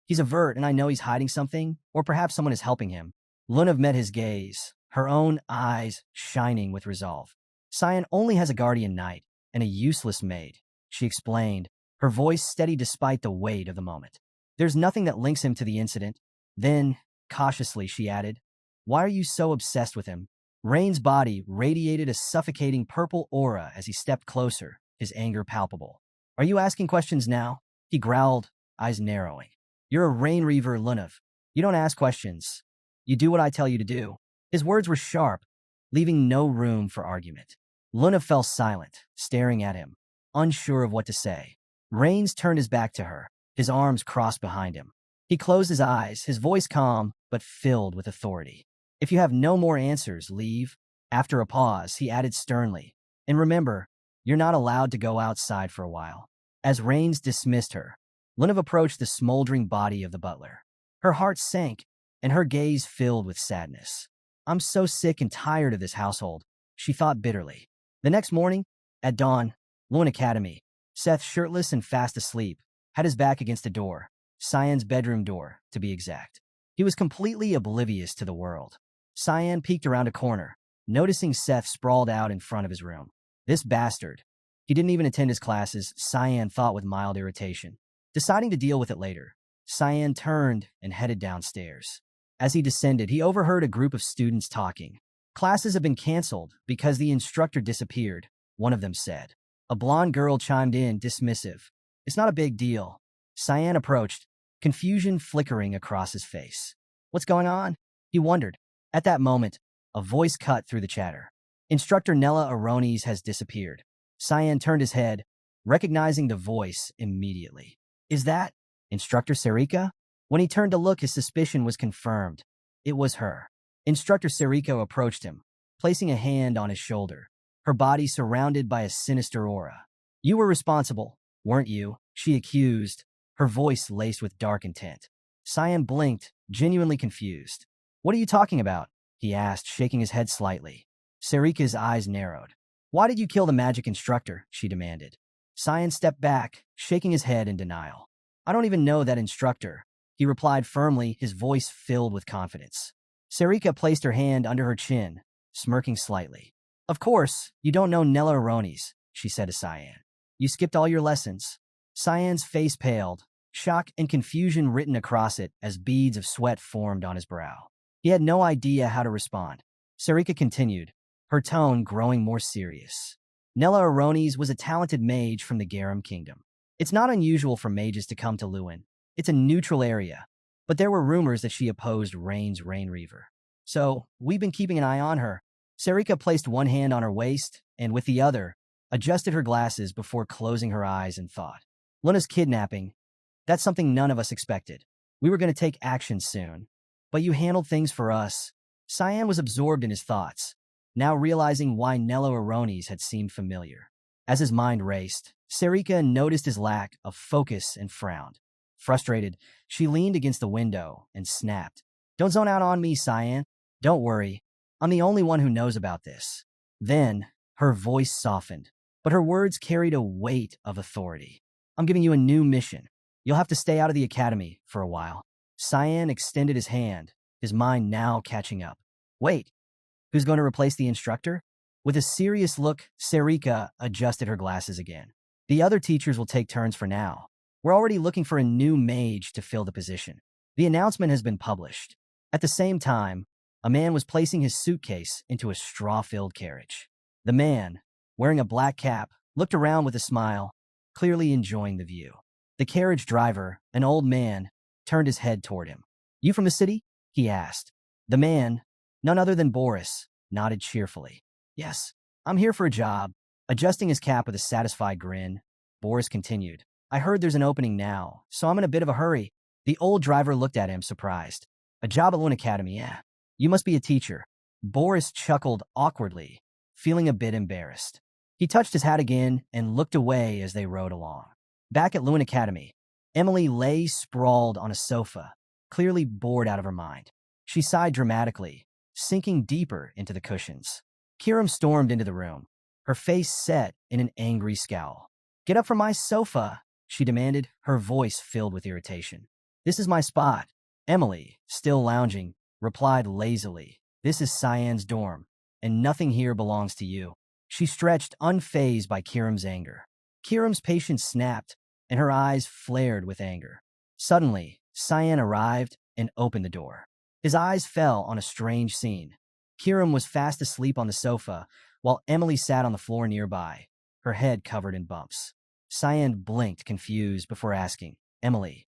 Speaker 1: He's a Vert, and I know he's hiding something, or perhaps someone is helping him. Luna met his gaze, her own eyes shining with resolve. Cyan only has a guardian knight and a useless maid, she explained, her voice steady despite the weight of the moment. There's nothing that links him to the incident. Then, cautiously, she added, why are you so obsessed with him? Rain's body radiated a suffocating purple aura as he stepped closer, his anger palpable. Are you asking questions now? He growled, eyes narrowing. You're a Rain Reaver, Lunav. You don't ask questions. You do what I tell you to do. His words were sharp, leaving no room for argument. Luna fell silent, staring at him, unsure of what to say. Rains turned his back to her, his arms crossed behind him. He closed his eyes, his voice calm, but filled with authority. If you have no more answers, leave. After a pause, he added sternly, and remember, you're not allowed to go outside for a while. As Rains dismissed her, Lunav approached the smoldering body of the butler. Her heart sank, and her gaze filled with sadness. I'm so sick and tired of this household, she thought bitterly. The next morning, at dawn, Loan Academy, Seth, shirtless and fast asleep, had his back against the door, Cyan's bedroom door, to be exact. He was completely oblivious to the world. Cyan peeked around a corner, noticing Seth sprawled out in front of his room. This bastard. He didn't even attend his classes, Cyan thought with mild irritation. Deciding to deal with it later, Cyan turned and headed downstairs. As he descended, he overheard a group of students talking. Classes have been canceled because the instructor disappeared, one of them said. A blonde girl chimed in, dismissive. It's not a big deal. Cyan approached, confusion flickering across his face. What's going on? He wondered. At that moment, a voice cut through the chatter. Instructor Nella Aronis has disappeared. Cyan turned his head, recognizing the voice immediately. Is that Instructor Serika? When he turned to look, his suspicion was confirmed. It was her. Instructor Serika approached him, placing a hand on his shoulder, her body surrounded by a sinister aura. You were responsible, weren't you? She accused, her voice laced with dark intent. Cyan blinked, genuinely confused. What are you talking about? He asked, shaking his head slightly. Serika's eyes narrowed. Why did you kill the magic instructor? She demanded. Cyan stepped back, shaking his head in denial. I don't even know that instructor, he replied firmly, his voice filled with confidence. Serika placed her hand under her chin, smirking slightly. Of course, you don't know Nella Aronis, she said to Cyan. You skipped all your lessons. Cyan's face paled, shock and confusion written across it as beads of sweat formed on his brow. He had no idea how to respond. Serika continued, her tone growing more serious. Nella Aronis was a talented mage from the Garum Kingdom. It's not unusual for mages to come to Lewin. It's a neutral area, but there were rumors that she opposed Rain's Rain Reaver. So, we've been keeping an eye on her. Serika placed one hand on her waist, and with the other, adjusted her glasses before closing her eyes in thought. Luna's kidnapping, that's something none of us expected. We were going to take action soon. But you handled things for us. Cyan was absorbed in his thoughts, now realizing why Nella Aronis had seemed familiar. As his mind raced, Serika noticed his lack of focus and frowned. Frustrated, she leaned against the window and snapped. Don't zone out on me, Cyan. Don't worry. I'm the only one who knows about this. Then, her voice softened, but her words carried a weight of authority. I'm giving you a new mission. You'll have to stay out of the academy for a while. Cyan extended his hand, his mind now catching up. Wait, who's going to replace the instructor? With a serious look, Serika adjusted her glasses again. The other teachers will take turns for now. We're already looking for a new mage to fill the position. The announcement has been published. At the same time, a man was placing his suitcase into a straw-filled carriage. The man, wearing a black cap, looked around with a smile, clearly enjoying the view. The carriage driver, an old man, turned his head toward him. You from the city? He asked. The man, none other than Boris, nodded cheerfully. Yes, I'm here for a job. Adjusting his cap with a satisfied grin, Boris continued. I heard there's an opening now, so I'm in a bit of a hurry. The old driver looked at him, surprised. A job at Loan Academy, yeah. You must be a teacher. Boris chuckled awkwardly, feeling a bit embarrassed. He touched his hat again and looked away as they rode along. Back at Lewin Academy, Emily lay sprawled on a sofa, clearly bored out of her mind. She sighed dramatically, sinking deeper into the cushions. Kiram stormed into the room, her face set in an angry scowl. "Get up from my sofa," she demanded, her voice filled with irritation. "This is my spot." Emily, still lounging, replied lazily, "This is Cyan's dorm, and nothing here belongs to you." She stretched, unfazed by Kiram's anger. Kiram's patience snapped, and her eyes flared with anger. Suddenly, Cyan arrived and opened the door. His eyes fell on a strange scene. Kiram was fast asleep on the sofa, while Emily sat on the floor nearby, her head covered in bumps. Cyan blinked, confused, before asking, "Emily,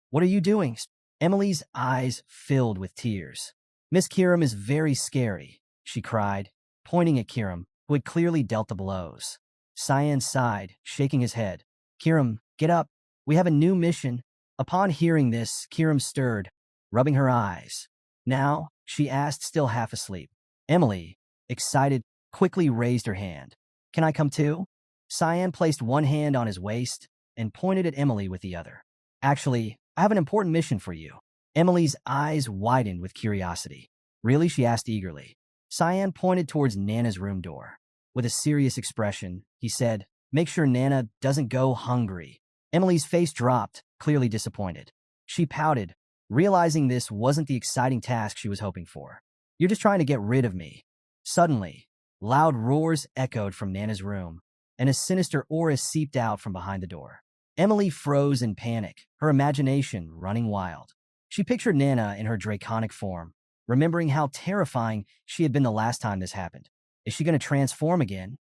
Speaker 1: what are you doing?" Emily's eyes filled with tears. "Miss Kiram is very scary," she cried, pointing at Kiram, who had clearly dealt the blows. Cyan sighed, shaking his head. "Kiram, get up. We have a new mission." Upon hearing this, Kiram stirred, rubbing her eyes. "Now?" she asked, still half asleep. Emily, excited, quickly raised her hand. "Can I come too?" Cyan placed one hand on his waist and pointed at Emily with the other. "Actually, I have an important mission for you." Emily's eyes widened with curiosity. "Really?" she asked eagerly. Cyan pointed towards Nana's room door. With a serious expression, he said, "Make sure Nana doesn't go hungry." Emily's face dropped, clearly disappointed. She pouted, realizing this wasn't the exciting task she was hoping for. "You're just trying to get rid of me." Suddenly, loud roars echoed from Nana's room, and a sinister aura seeped out from behind the door. Emily froze in panic, her imagination running wild. She pictured Nana in her draconic form, remembering how terrifying she had been the last time this happened. Is she going to transform again?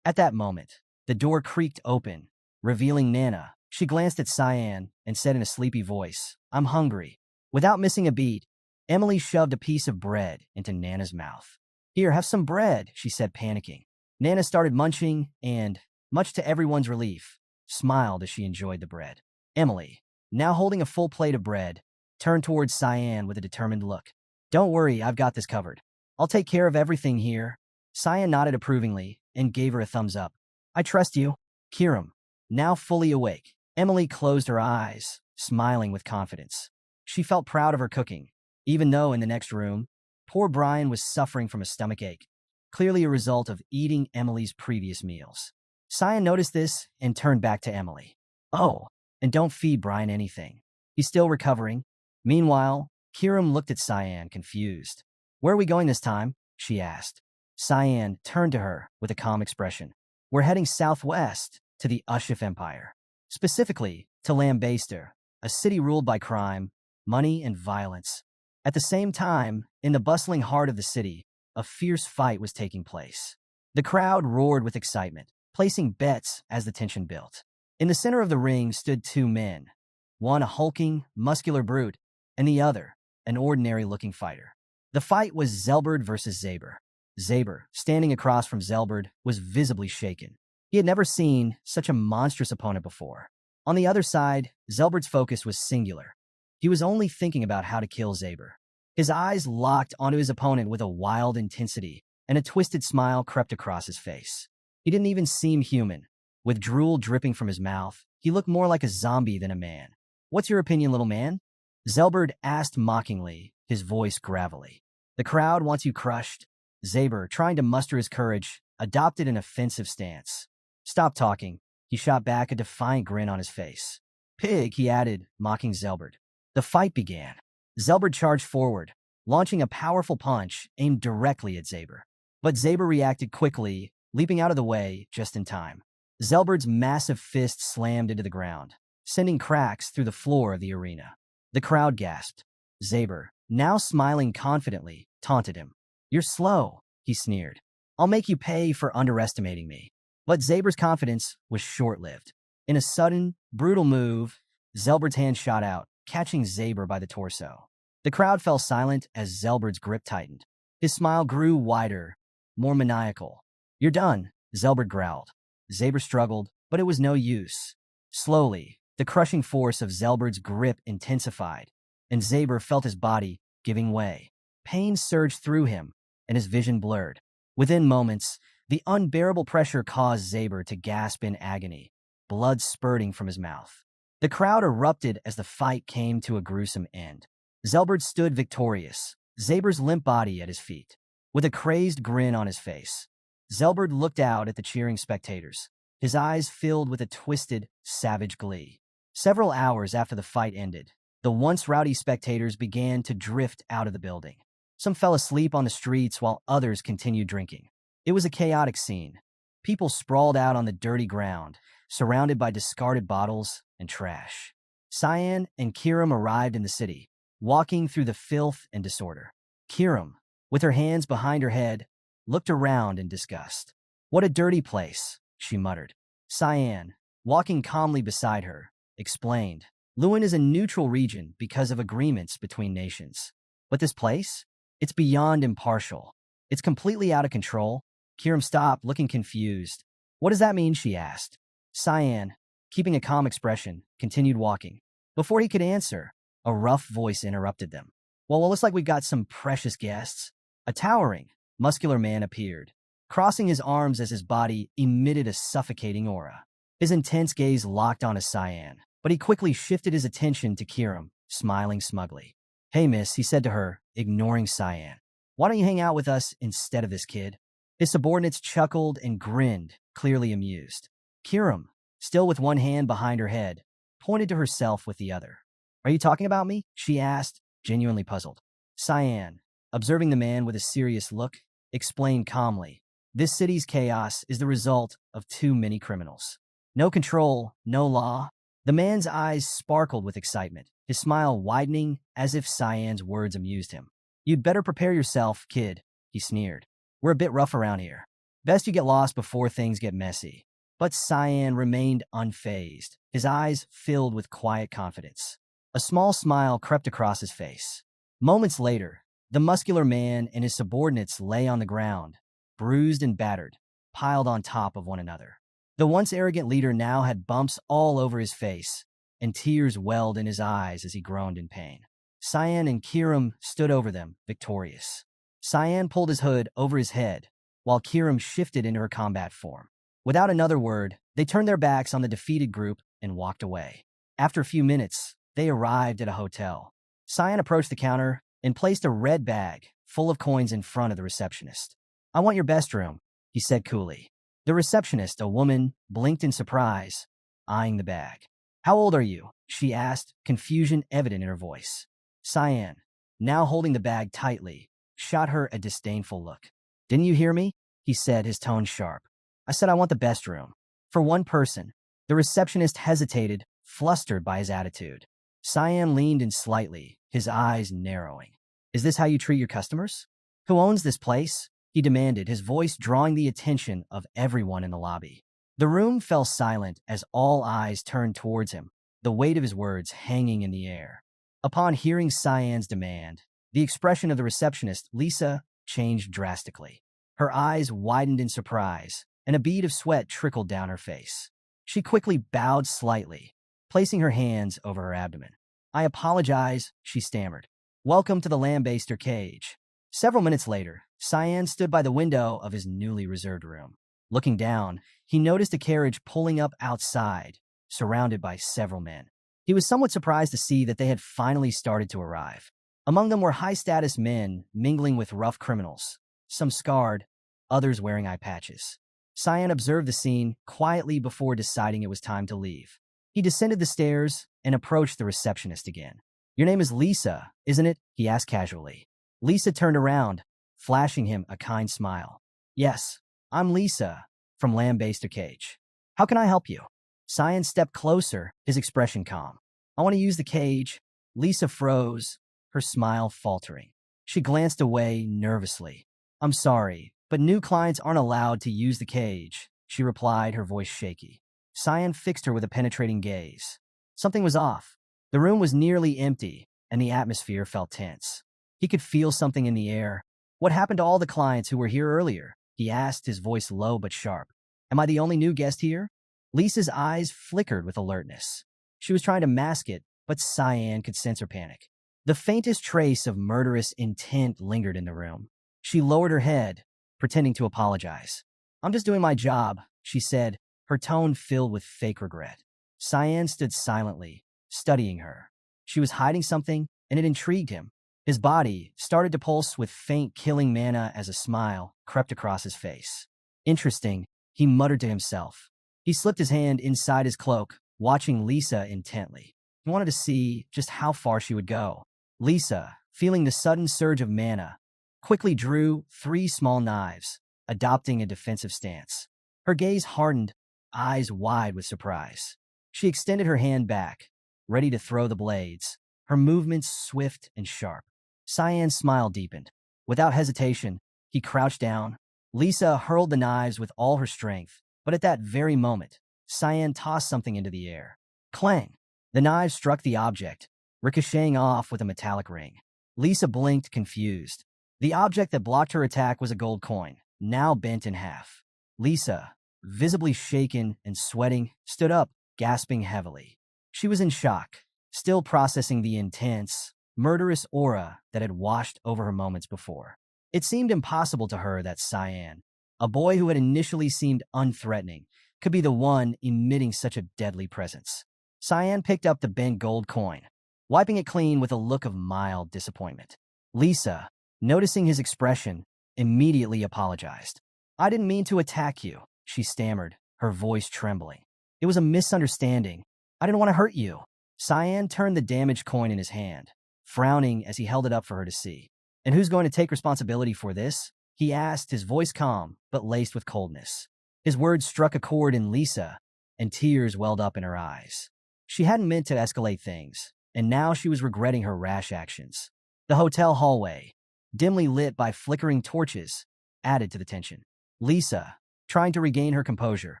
Speaker 1: At that moment, the door creaked open, revealing Nana. She glanced at Cyan and said in a sleepy voice, "I'm hungry." Without missing a beat, Emily shoved a piece of bread into Nana's mouth. "Here, have some bread," she said, panicking. Nana started munching and, much to everyone's relief, smiled as she enjoyed the bread. Emily, now holding a full plate of bread, turned towards Cyan with a determined look. "Don't worry, I've got this covered. I'll take care of everything here." Cyan nodded approvingly and gave her a thumbs up. "I trust you." Kiram, now fully awake, Emily closed her eyes, smiling with confidence. She felt proud of her cooking, even though in the next room, poor Brian was suffering from a stomachache, clearly a result of eating Emily's previous meals. Cyan noticed this and turned back to Emily. "Oh, and don't feed Brian anything. He's still recovering." Meanwhile, Kiram looked at Cyan, confused. "Where are we going this time?" she asked. Cyan turned to her with a calm expression. "We're heading southwest to the Ushif Empire, specifically to Lambaster, a city ruled by crime, money, and violence." At the same time, in the bustling heart of the city, a fierce fight was taking place. The crowd roared with excitement, placing bets as the tension built. In the center of the ring stood two men, one a hulking, muscular brute, and the other an ordinary-looking fighter. The fight was Zelbert versus Zaber. Zaber, standing across from Zelbert, was visibly shaken. He had never seen such a monstrous opponent before. On the other side, Zelbert's focus was singular. He was only thinking about how to kill Zaber. His eyes locked onto his opponent with a wild intensity, and a twisted smile crept across his face. He didn't even seem human. With drool dripping from his mouth, he looked more like a zombie than a man. "What's your opinion, little man?" Zelbert asked mockingly, his voice gravelly. "The crowd wants you crushed." Zaber, trying to muster his courage, adopted an offensive stance. "Stop talking," he shot back, a defiant grin on his face. "Pig," he added, mocking Zelbert. The fight began. Zelbert charged forward, launching a powerful punch aimed directly at Zaber. But Zaber reacted quickly, leaping out of the way just in time. Zelbert's massive fist slammed into the ground, sending cracks through the floor of the arena. The crowd gasped. Zaber, now smiling confidently, taunted him. "You're slow," he sneered. "I'll make you pay for underestimating me." But Zaber's confidence was short-lived. In a sudden, brutal move, Zelbert's hand shot out, catching Zaber by the torso. The crowd fell silent as Zelbert's grip tightened. His smile grew wider, more maniacal. "You're done," Zelbert growled. Zaber struggled, but it was no use. Slowly, the crushing force of Zelbert's grip intensified, and Zaber felt his body giving way. Pain surged through him, and his vision blurred. Within moments, the unbearable pressure caused Zaber to gasp in agony. blood spurting from his mouth. The crowd erupted as the fight came to a gruesome end. Zelbert stood victorious, Zaber's limp body at his feet. With a crazed grin on his face, Zelbert looked out at the cheering spectators, his eyes filled with a twisted, savage glee. Several hours after the fight ended, the once rowdy spectators began to drift out of the building. Some fell asleep on the streets while others continued drinking. It was a chaotic scene. People sprawled out on the dirty ground, surrounded by discarded bottles and trash. Cyan and Kiram arrived in the city, walking through the filth and disorder. Kiram, with her hands behind her head, looked around in disgust. "What a dirty place," she muttered. Cyan, walking calmly beside her, explained, "Lewin is a neutral region because of agreements between nations. But this place? It's beyond impartial. It's completely out of control." Kiram stopped, looking confused. "What does that mean?" she asked. Cyan, keeping a calm expression, continued walking. Before he could answer, a rough voice interrupted them. Well, it looks like we've got some precious guests." A towering, muscular man appeared, crossing his arms as his body emitted a suffocating aura. His intense gaze locked on Cyan, but he quickly shifted his attention to Kiram, smiling smugly. "Hey, miss," he said to her, ignoring Cyan. "Why don't you hang out with us instead of this kid?" His subordinates chuckled and grinned, clearly amused. Kiram, still with one hand behind her head, pointed to herself with the other. "Are you talking about me?" she asked, genuinely puzzled. Cyan, observing the man with a serious look, explained calmly, "This city's chaos is the result of too many criminals. No control, no law." The man's eyes sparkled with excitement, his smile widening as if Cyan's words amused him. "You'd better prepare yourself, kid," he sneered. "We're a bit rough around here. Best you get lost before things get messy." But Cyan remained unfazed, his eyes filled with quiet confidence. A small smile crept across his face. Moments later, the muscular man and his subordinates lay on the ground, bruised and battered, piled on top of one another. The once arrogant leader now had bumps all over his face, and tears welled in his eyes as he groaned in pain. Cyan and Kiram stood over them, victorious. Cyan pulled his hood over his head, while Kiram shifted into her combat form. Without another word, they turned their backs on the defeated group and walked away. After a few minutes, they arrived at a hotel. Cyan approached the counter and placed a red bag full of coins in front of the receptionist. "I want your best room," he said coolly. The receptionist, a woman, blinked in surprise, eyeing the bag. "How old are you?" she asked, confusion evident in her voice. Cyan, now holding the bag tightly, shot her a disdainful look. "Didn't you hear me?" he said, his tone sharp. "I said I want the best room. For one person." The receptionist hesitated, flustered by his attitude. Cyan leaned in slightly, his eyes narrowing. "Is this how you treat your customers?" "Who owns this place?" he demanded, his voice drawing the attention of everyone in the lobby. The room fell silent as all eyes turned towards him, the weight of his words hanging in the air. Upon hearing Cyan's demand, the expression of the receptionist, Lisa, changed drastically. Her eyes widened in surprise, and a bead of sweat trickled down her face. She quickly bowed slightly, placing her hands over her abdomen. "I apologize," she stammered. "Welcome to the lambaster cage." Several minutes later, Cyan stood by the window of his newly reserved room. Looking down, he noticed a carriage pulling up outside, surrounded by several men. He was somewhat surprised to see that they had finally started to arrive. Among them were high-status men mingling with rough criminals, some scarred, others wearing eye patches. Cyan observed the scene quietly before deciding it was time to leave. He descended the stairs and approached the receptionist again. "Your name is Lisa, isn't it?" he asked casually. Lisa turned around, flashing him a kind smile. "Yes, I'm Lisa, from Lambaster Cage. How can I help you?" Cyan stepped closer, his expression calm. "I want to use the cage." Lisa froze, her smile faltering. She glanced away nervously. "I'm sorry, but new clients aren't allowed to use the cage," she replied, her voice shaky. Cyan fixed her with a penetrating gaze. Something was off. The room was nearly empty, and the atmosphere felt tense. He could feel something in the air. "What happened to all the clients who were here earlier?" he asked, his voice low but sharp. "Am I the only new guest here?" Lisa's eyes flickered with alertness. She was trying to mask it, but Cyan could sense her panic. The faintest trace of murderous intent lingered in the room. She lowered her head, pretending to apologize. "I'm just doing my job," she said, her tone filled with fake regret. Cyan stood silently, studying her. She was hiding something, and it intrigued him. His body started to pulse with faint killing mana as a smile crept across his face. Interesting, he muttered to himself. He slipped his hand inside his cloak, watching Lisa intently. He wanted to see just how far she would go. Lisa, feeling the sudden surge of mana, quickly drew 3 small knives, adopting a defensive stance. Her gaze hardened, eyes wide with surprise. She extended her hand back, ready to throw the blades, her movements swift and sharp. Cyan's smile deepened. Without hesitation, he crouched down. Lisa hurled the knives with all her strength, but at that very moment, Cyan tossed something into the air. Clang! The knives struck the object, ricocheting off with a metallic ring. Lisa blinked, confused. The object that blocked her attack was a gold coin, now bent in half. Lisa, visibly shaken and sweating, stood up, gasping heavily. She was in shock, still processing the intense, murderous aura that had washed over her moments before. It seemed impossible to her that Cyan, a boy who had initially seemed unthreatening, could be the one emitting such a deadly presence. Cyan picked up the bent gold coin, wiping it clean with a look of mild disappointment. Lisa, noticing his expression, immediately apologized. "I didn't mean to attack you," she stammered, her voice trembling. "It was a misunderstanding. I didn't want to hurt you." Cyan turned the damaged coin in his hand, frowning as he held it up for her to see. "And who's going to take responsibility for this?" he asked, his voice calm but laced with coldness. His words struck a chord in Lisa, and tears welled up in her eyes. She hadn't meant to escalate things, and now she was regretting her rash actions. The hotel hallway, dimly lit by flickering torches, added to the tension. Lisa, trying to regain her composure,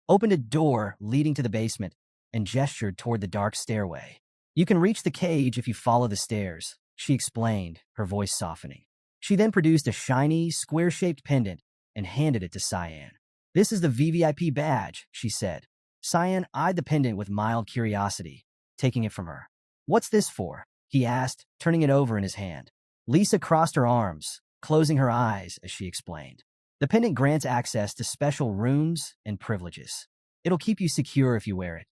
Speaker 1: opened a door leading to the basement and gestured toward the dark stairway. "You can reach the cage if you follow the stairs," she explained, her voice softening. She then produced a shiny, square-shaped pendant and handed it to Cyan. "This is the VVIP badge," she said. Cyan eyed the pendant with mild curiosity, taking it from her. "What's this for?" he asked, turning it over in his hand. Lisa crossed her arms, closing her eyes as she explained. "The pendant grants access to special rooms and privileges. It'll keep you secure if you wear it."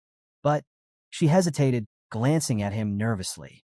Speaker 1: But she hesitated, glancing at him nervously.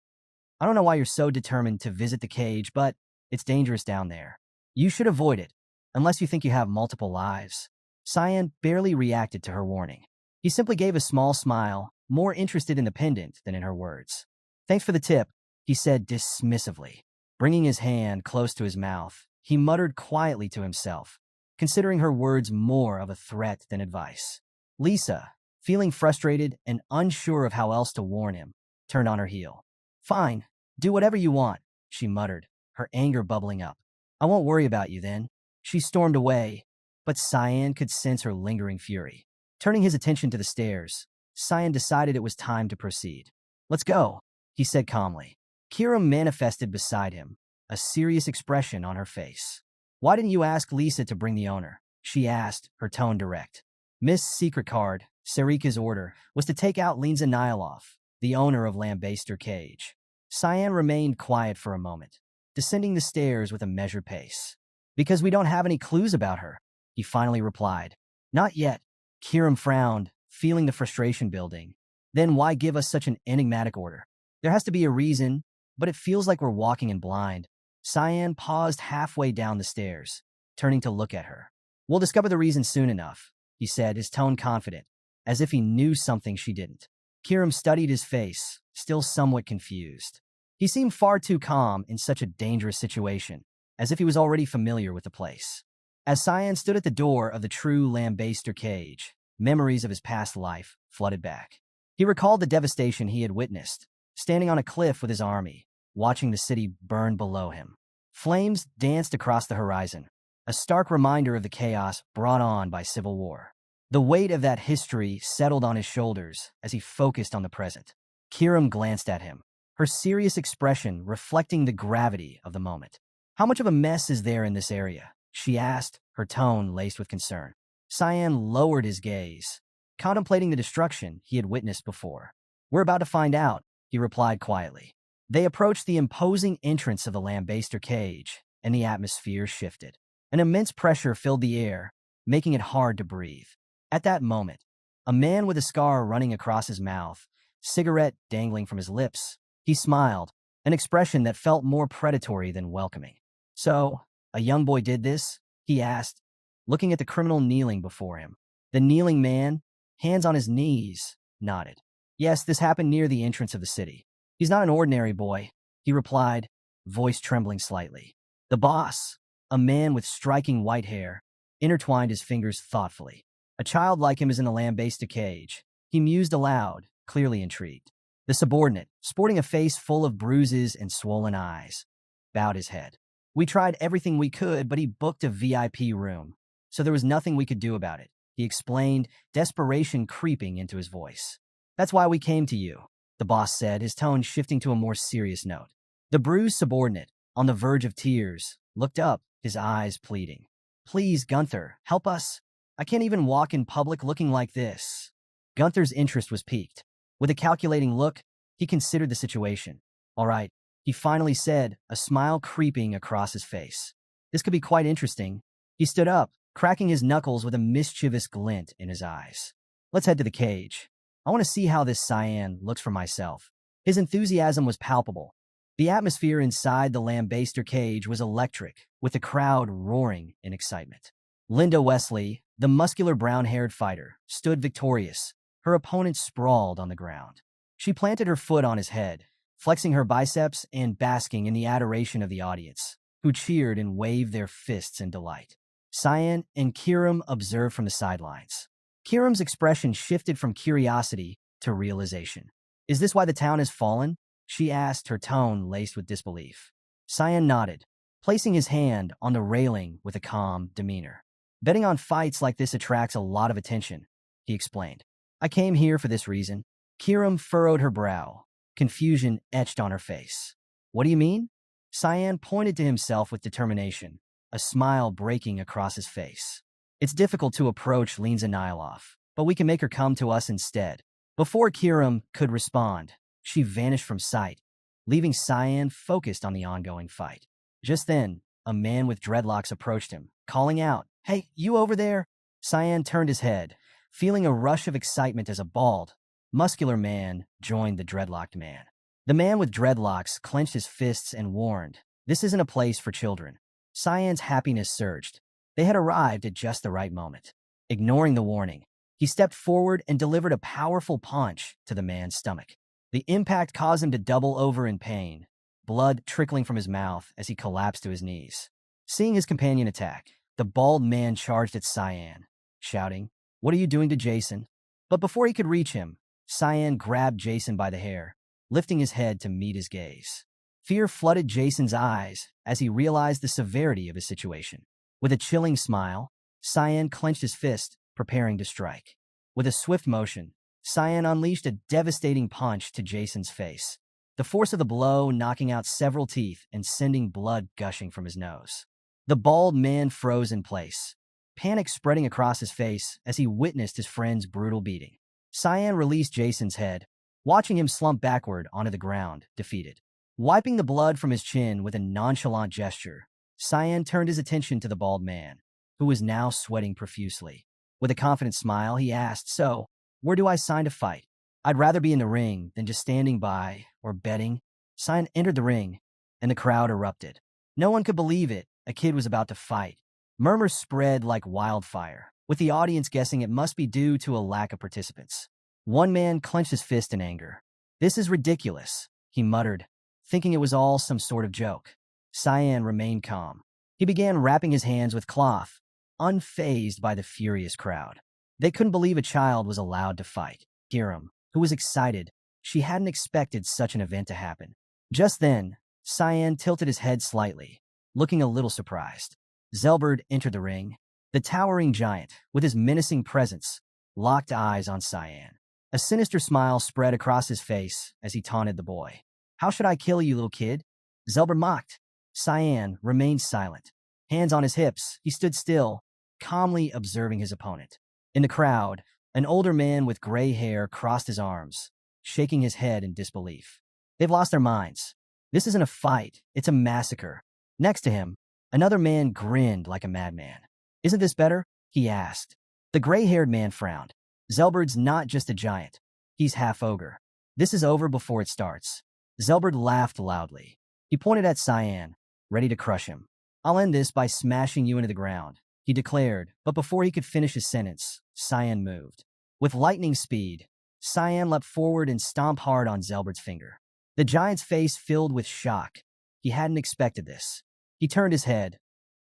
Speaker 1: "I don't know why you're so determined to visit the cage, but it's dangerous down there. You should avoid it, unless you think you have multiple lives." Cyan barely reacted to her warning. He simply gave a small smile, more interested in the pendant than in her words. "Thanks for the tip," he said dismissively. Bringing his hand close to his mouth, he muttered quietly to himself, considering her words more of a threat than advice. Lisa, feeling frustrated and unsure of how else to warn him, turned on her heel. "Fine, do whatever you want," she muttered, her anger bubbling up. "I won't worry about you then." She stormed away, but Cyan could sense her lingering fury. Turning his attention to the stairs, Cyan decided it was time to proceed. "Let's go," he said calmly. Kira manifested beside him, a serious expression on her face. "Why didn't you ask Lisa to bring the owner?" she asked, her tone direct. Miss Secret Card, Sarika's order, was to take out Linza Nyloff, the owner of Lambaster Cage. Cyan remained quiet for a moment, descending the stairs with a measured pace. "Because we don't have any clues about her," he finally replied. "Not yet." Kiram frowned, feeling the frustration building. "Then why give us such an enigmatic order? There has to be a reason, but it feels like we're walking in blind." Cyan paused halfway down the stairs, turning to look at her. "We'll discover the reason soon enough," he said, his tone confident, as if he knew something she didn't. Kiram studied his face, still somewhat confused. He seemed far too calm in such a dangerous situation, as if he was already familiar with the place. As Cyan stood at the door of the true Lambaster Cage, memories of his past life flooded back. He recalled the devastation he had witnessed, standing on a cliff with his army, watching the city burn below him. Flames danced across the horizon, a stark reminder of the chaos brought on by civil war. The weight of that history settled on his shoulders as he focused on the present. Kiram glanced at him, her serious expression reflecting the gravity of the moment. "How much of a mess is there in this area?" she asked, her tone laced with concern. Cyan lowered his gaze, contemplating the destruction he had witnessed before. "We're about to find out," he replied quietly. They approached the imposing entrance of the Lambaster Cage, and the atmosphere shifted. An immense pressure filled the air, making it hard to breathe. At that moment, a man with a scar running across his mouth, cigarette dangling from his lips, he smiled, an expression that felt more predatory than welcoming. So, a young boy did this? He asked, looking at the criminal kneeling before him. The kneeling man, hands on his knees, nodded. Yes, this happened near the entrance of the city. He's not an ordinary boy, he replied, voice trembling slightly. The boss, a man with striking white hair, intertwined his fingers thoughtfully. A child like him is in a lambasted cage. He mused aloud, clearly intrigued. The subordinate, sporting a face full of bruises and swollen eyes, bowed his head. We tried everything we could, but he booked a VIP room, so there was nothing we could do about it, he explained, desperation creeping into his voice. That's why we came to you, the boss said, his tone shifting to a more serious note. The bruised subordinate, on the verge of tears, looked up, his eyes pleading. Please, Gunther, help us. I can't even walk in public looking like this. Gunther's interest was piqued. With a calculating look, he considered the situation. All right, he finally said, a smile creeping across his face. This could be quite interesting. He stood up, cracking his knuckles with a mischievous glint in his eyes. Let's head to the cage. I want to see how this cyan looks for myself. His enthusiasm was palpable. The atmosphere inside the lambaster cage was electric, with the crowd roaring in excitement. Linda Wesley, the muscular brown-haired fighter, stood victorious, her opponent sprawled on the ground. She planted her foot on his head, flexing her biceps and basking in the adoration of the audience, who cheered and waved their fists in delight. Cyan and Kiram observed from the sidelines. Kiram's expression shifted from curiosity to realization. Is this why the town has fallen? She asked, her tone laced with disbelief. Cyan nodded, placing his hand on the railing with a calm demeanor. Betting on fights like this attracts a lot of attention, he explained. I came here for this reason. Kiram furrowed her brow, confusion etched on her face. What do you mean? Cyan pointed to himself with determination, a smile breaking across his face. It's difficult to approach Lena Nilov, but we can make her come to us instead. Before Kiram could respond, she vanished from sight, leaving Cyan focused on the ongoing fight. Just then, a man with dreadlocks approached him, calling out, Hey, you over there? Cyan turned his head, feeling a rush of excitement as a bald, muscular man joined the dreadlocked man. The man with dreadlocks clenched his fists and warned, This isn't a place for children. Cyan's happiness surged. They had arrived at just the right moment. Ignoring the warning, he stepped forward and delivered a powerful punch to the man's stomach. The impact caused him to double over in pain, blood trickling from his mouth as he collapsed to his knees. Seeing his companion attack, the bald man charged at Cyan, shouting, What are you doing to Jason? But before he could reach him, Cyan grabbed Jason by the hair, lifting his head to meet his gaze. Fear flooded Jason's eyes as he realized the severity of his situation. With a chilling smile, Cyan clenched his fist, preparing to strike. With a swift motion, Cyan unleashed a devastating punch to Jason's face, the force of the blow knocking out several teeth and sending blood gushing from his nose. The bald man froze in place, panic spreading across his face as he witnessed his friend's brutal beating. Cyan released Jason's head, watching him slump backward onto the ground, defeated. Wiping the blood from his chin with a nonchalant gesture, Cyan turned his attention to the bald man, who was now sweating profusely. With a confident smile, he asked, So, where do I sign to fight? I'd rather be in the ring than just standing by or betting. Cyan entered the ring, and the crowd erupted. No one could believe it. A kid was about to fight. Murmurs spread like wildfire, with the audience guessing it must be due to a lack of participants. One man clenched his fist in anger. This is ridiculous, he muttered, thinking it was all some sort of joke. Cyan remained calm. He began wrapping his hands with cloth, unfazed by the furious crowd. They couldn't believe a child was allowed to fight. Kiram, who was excited, she hadn't expected such an event to happen. Just then, Cyan tilted his head slightly, looking a little surprised. Zelbert entered the ring. The towering giant, with his menacing presence, locked eyes on Cyan. A sinister smile spread across his face as he taunted the boy. How should I kill you, little kid? Zelbert mocked. Cyan remained silent. Hands on his hips, he stood still, calmly observing his opponent. In the crowd, an older man with gray hair crossed his arms, shaking his head in disbelief. They've lost their minds. This isn't a fight, it's a massacre. Next to him, another man grinned like a madman. Isn't this better? He asked, The gray-haired man frowned. Zelberd's not just a giant. He's half ogre. This is over before it starts. Zelberd laughed loudly. He pointed at Cyan, ready to crush him. I'll end this by smashing you into the ground, he declared, but before he could finish his sentence, Cyan moved. With lightning speed, Cyan leapt forward and stomped hard on Zelberd's finger. The giant's face filled with shock. He hadn't expected this. He turned his head,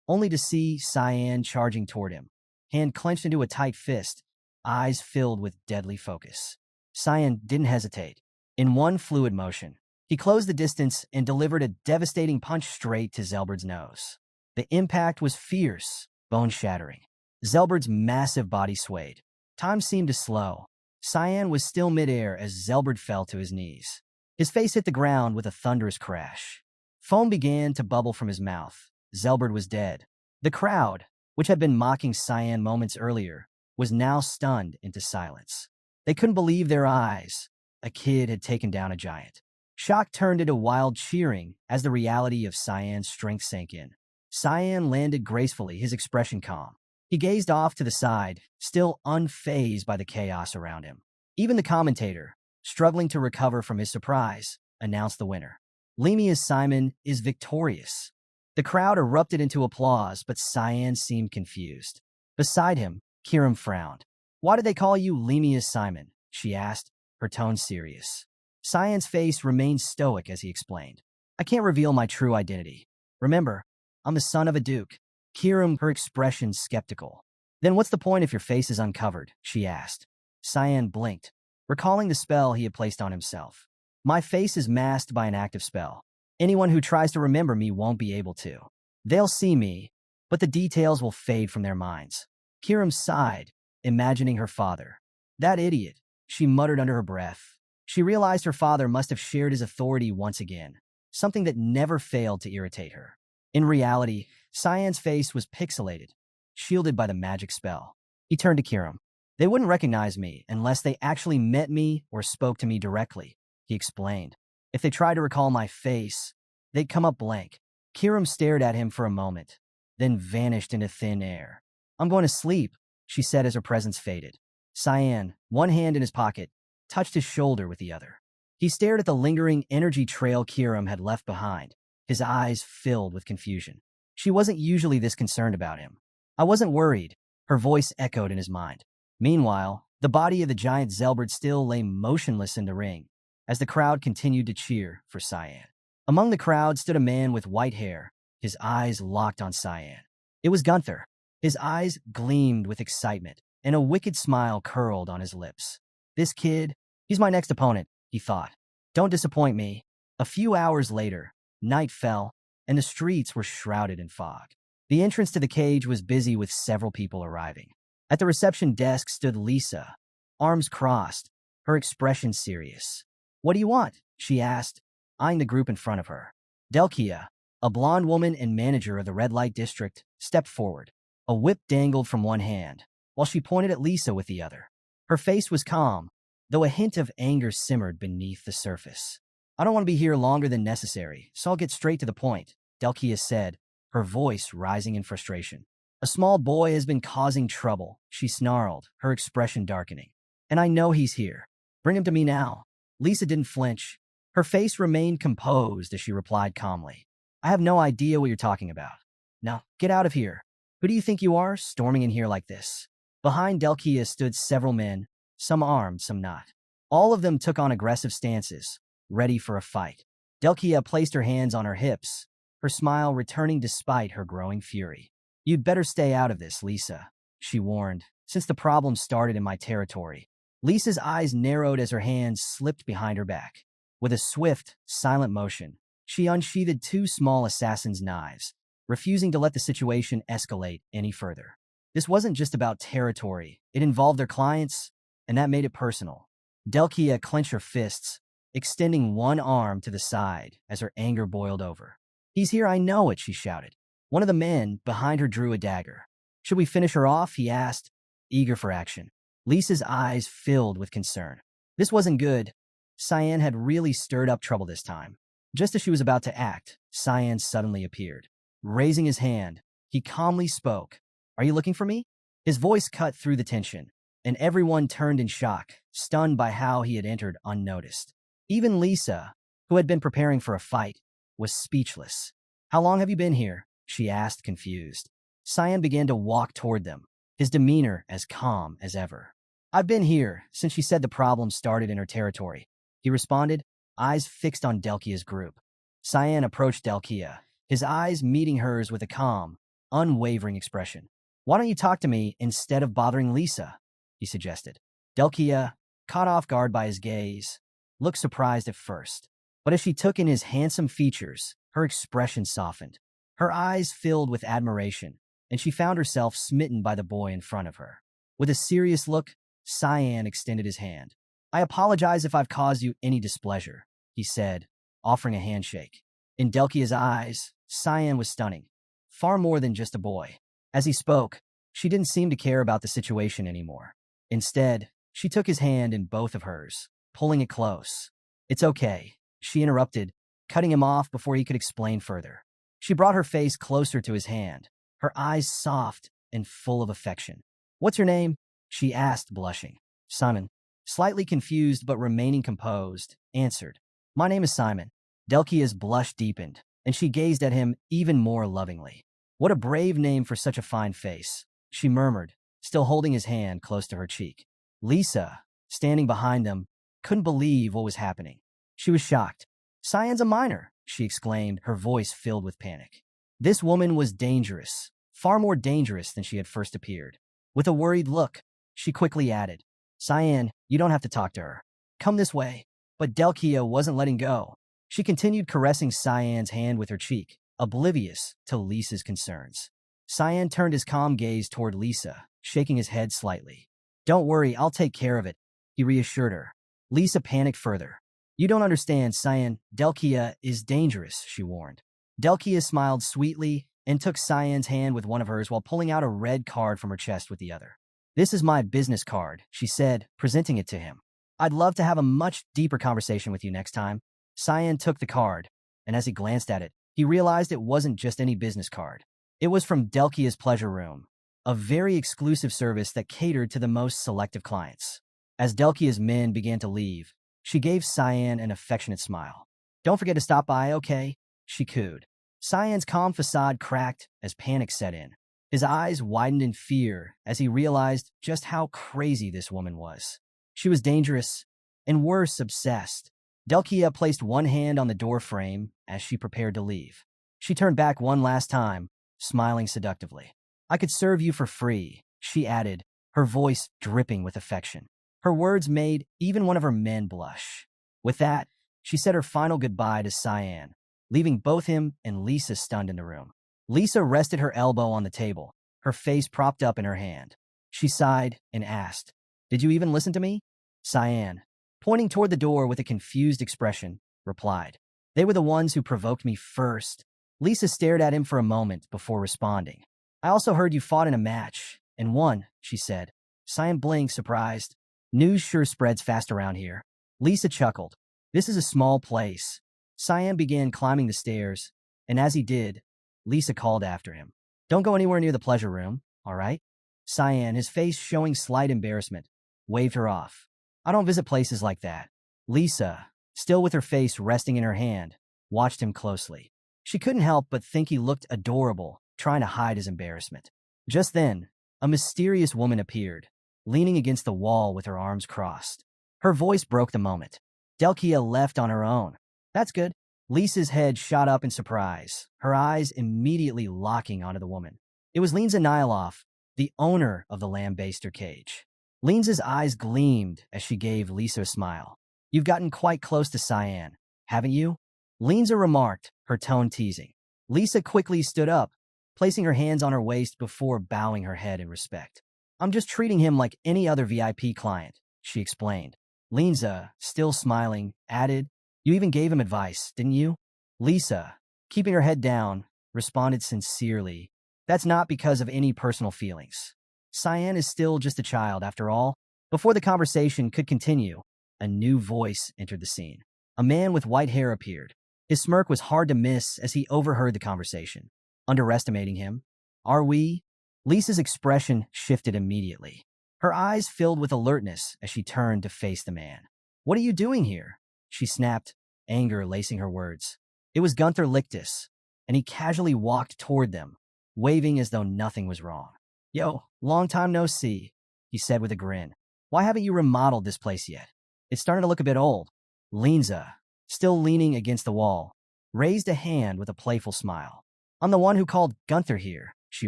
Speaker 1: only to see Cyan charging toward him, hand clenched into a tight fist, eyes filled with deadly focus. Cyan didn't hesitate. In one fluid motion, he closed the distance and delivered a devastating punch straight to Zelberd's nose. The impact was fierce, bone-shattering. Zelberd's massive body swayed. Time seemed to slow. Cyan was still midair as Zelberd fell to his knees. His face hit the ground with a thunderous crash. Foam began to bubble from his mouth. Zelberd was dead. The crowd, which had been mocking Cyan moments earlier, was now stunned into silence. They couldn't believe their eyes. A kid had taken down a giant. Shock turned into wild cheering as the reality of Cyan's strength sank in. Cyan landed gracefully, his expression calm. He gazed off to the side, still unfazed by the chaos around him. Even the commentator, struggling to recover from his surprise, announced the winner. Lemia's Simon is victorious. The crowd erupted into applause, but Cyan seemed confused. Beside him, Kiram frowned. Why did they call you Lemia's Simon? She asked, her tone serious. Cyan's face remained stoic as he explained. I can't reveal my true identity. Remember, I'm the son of a duke. Kiram, her expression skeptical. Then what's the point if your face is uncovered? She asked. Cyan blinked, recalling the spell he had placed on himself. My face is masked by an active spell. Anyone who tries to remember me won't be able to. They'll see me, but the details will fade from their minds. Kiram sighed, imagining her father. That idiot, she muttered under her breath. She realized her father must have shared his authority once again, something that never failed to irritate her. In reality, Cyan's face was pixelated, shielded by the magic spell. He turned to Kiram. They wouldn't recognize me unless they actually met me or spoke to me directly, he explained. If they tried to recall my face, they'd come up blank. Kiram stared at him for a moment, then vanished into thin air. I'm going to sleep, she said as her presence faded. Cyan, one hand in his pocket, touched his shoulder with the other. He stared at the lingering energy trail Kiram had left behind, his eyes filled with confusion. She wasn't usually this concerned about him. I wasn't worried, her voice echoed in his mind. Meanwhile, the body of the giant Zelberd still lay motionless in the ring, as the crowd continued to cheer for Cyan. Among the crowd stood a man with white hair, his eyes locked on Cyan. It was Gunther. His eyes gleamed with excitement, and a wicked smile curled on his lips. This kid, he's my next opponent, he thought. Don't disappoint me. A few hours later, night fell, and the streets were shrouded in fog. The entrance to the cage was busy with several people arriving. At the reception desk stood Lisa, arms crossed, her expression serious. What do you want? She asked, eyeing the group in front of her. Delkia, a blonde woman and manager of the red light district, stepped forward. A whip dangled from one hand, while she pointed at Lisa with the other. Her face was calm, though a hint of anger simmered beneath the surface. I don't want to be here longer than necessary, so I'll get straight to the point, Delkia said, her voice rising in frustration. A small boy has been causing trouble, she snarled, her expression darkening. And I know he's here. Bring him to me now. Lisa didn't flinch. Her face remained composed as she replied calmly. I have no idea what you're talking about. Now, get out of here. Who do you think you are, storming in here like this? Behind Delkia stood several men, some armed, some not. All of them took on aggressive stances, ready for a fight. Delkia placed her hands on her hips, her smile returning despite her growing fury. You'd better stay out of this, Lisa, she warned, since the problem started in my territory. Lisa's eyes narrowed as her hands slipped behind her back. With a swift, silent motion, she unsheathed two small assassin's knives, refusing to let the situation escalate any further. This wasn't just about territory. It involved their clients, and that made it personal. Delkia clenched her fists, extending one arm to the side as her anger boiled over. He's here, I know it, she shouted. One of the men behind her drew a dagger. Should we finish her off? He asked, eager for action. Lisa's eyes filled with concern. This wasn't good. Cyan had really stirred up trouble this time. Just as she was about to act, Cyan suddenly appeared. Raising his hand, he calmly spoke. Are you looking for me? His voice cut through the tension, and everyone turned in shock, stunned by how he had entered unnoticed. Even Lisa, who had been preparing for a fight, was speechless. "How long have you been here?" she asked, confused. Cyan began to walk toward them, his demeanor as calm as ever. "I've been here since she said the problem started in her territory," he responded, eyes fixed on Delkia's group. Cyan approached Delkia, his eyes meeting hers with a calm, unwavering expression. "Why don't you talk to me instead of bothering Lisa?" he suggested. Delkia, caught off guard by his gaze, looked surprised at first, but as she took in his handsome features, her expression softened. Her eyes filled with admiration, and she found herself smitten by the boy in front of her. With a serious look, Cyan extended his hand. "I apologize if I've caused you any displeasure," he said, offering a handshake. In Delkia's eyes, Cyan was stunning, far more than just a boy. As he spoke, she didn't seem to care about the situation anymore. Instead, she took his hand in both of hers, pulling it close. "It's okay," she interrupted, cutting him off before he could explain further. She brought her face closer to his hand, her eyes soft and full of affection. "What's your name?" she asked, blushing. "Simon," slightly confused but remaining composed, answered. "My name is Simon." Delkia's blush deepened, and she gazed at him even more lovingly. "What a brave name for such a fine face," she murmured, still holding his hand close to her cheek. Lisa, standing behind them, couldn't believe what was happening. She was shocked. "Cyan's a minor," she exclaimed, her voice filled with panic. This woman was dangerous, far more dangerous than she had first appeared. With a worried look, she quickly added, "Cyan, you don't have to talk to her. Come this way." But Delkia wasn't letting go. She continued caressing Cyan's hand with her cheek, oblivious to Lisa's concerns. Cyan turned his calm gaze toward Lisa, shaking his head slightly. "Don't worry, I'll take care of it," he reassured her. Lisa panicked further. "You don't understand, Cyan. Delkia is dangerous," she warned. Delkia smiled sweetly and took Cyan's hand with one of hers while pulling out a red card from her chest with the other. "This is my business card," she said, presenting it to him. "I'd love to have a much deeper conversation with you next time." Cyan took the card, and as he glanced at it, he realized it wasn't just any business card. It was from Delkia's Pleasure Room, a very exclusive service that catered to the most selective clients. As Delkia's men began to leave, she gave Cyan an affectionate smile. "Don't forget to stop by, okay?" she cooed. Cyan's calm facade cracked as panic set in. His eyes widened in fear as he realized just how crazy this woman was. She was dangerous, and worse, obsessed. Delkia placed one hand on the door frame as she prepared to leave. She turned back one last time, smiling seductively. "I could serve you for free," she added, her voice dripping with affection. Her words made even one of her men blush. With that, she said her final goodbye to Cyan, leaving both him and Lisa stunned in the room. Lisa rested her elbow on the table, her face propped up in her hand. She sighed and asked, "Did you even listen to me?" Cyan, pointing toward the door with a confused expression, replied, "They were the ones who provoked me first." Lisa stared at him for a moment before responding. "I also heard you fought in a match, and won," she said. Cyan blinked, surprised. "News sure spreads fast around here." Lisa chuckled. "This is a small place." Cyan began climbing the stairs, and as he did, Lisa called after him. "Don't go anywhere near the pleasure room, all right?" Cyan, his face showing slight embarrassment, waved her off. "I don't visit places like that." Lisa, still with her face resting in her hand, watched him closely. She couldn't help but think he looked adorable, trying to hide his embarrassment. Just then, a mysterious woman appeared, leaning against the wall with her arms crossed. Her voice broke the moment. Delkia left on her own. "That's good." Lisa's head shot up in surprise, her eyes immediately locking onto the woman. It was Linza Nyloff, the owner of the lambaster cage. Linza's eyes gleamed as she gave Lisa a smile. "You've gotten quite close to Cyan, haven't you?" Linza remarked, her tone teasing. Lisa quickly stood up, placing her hands on her waist before bowing her head in respect. "I'm just treating him like any other VIP client," she explained. Linza, still smiling, added, "You even gave him advice, didn't you?" Lisa, keeping her head down, responded sincerely, "That's not because of any personal feelings. Cyan is still just a child, after all." Before the conversation could continue, a new voice entered the scene. A man with white hair appeared. His smirk was hard to miss as he overheard the conversation. "Underestimating him? Are we?" Lisa's expression shifted immediately. Her eyes filled with alertness as she turned to face the man. "What are you doing here?" she snapped, anger lacing her words. It was Gunther Lictus, and he casually walked toward them, waving as though nothing was wrong. "Yo, long time no see," he said with a grin. "Why haven't you remodeled this place yet? It's starting to look a bit old." Linza, still leaning against the wall, raised a hand with a playful smile. "I'm the one who called Gunther here," she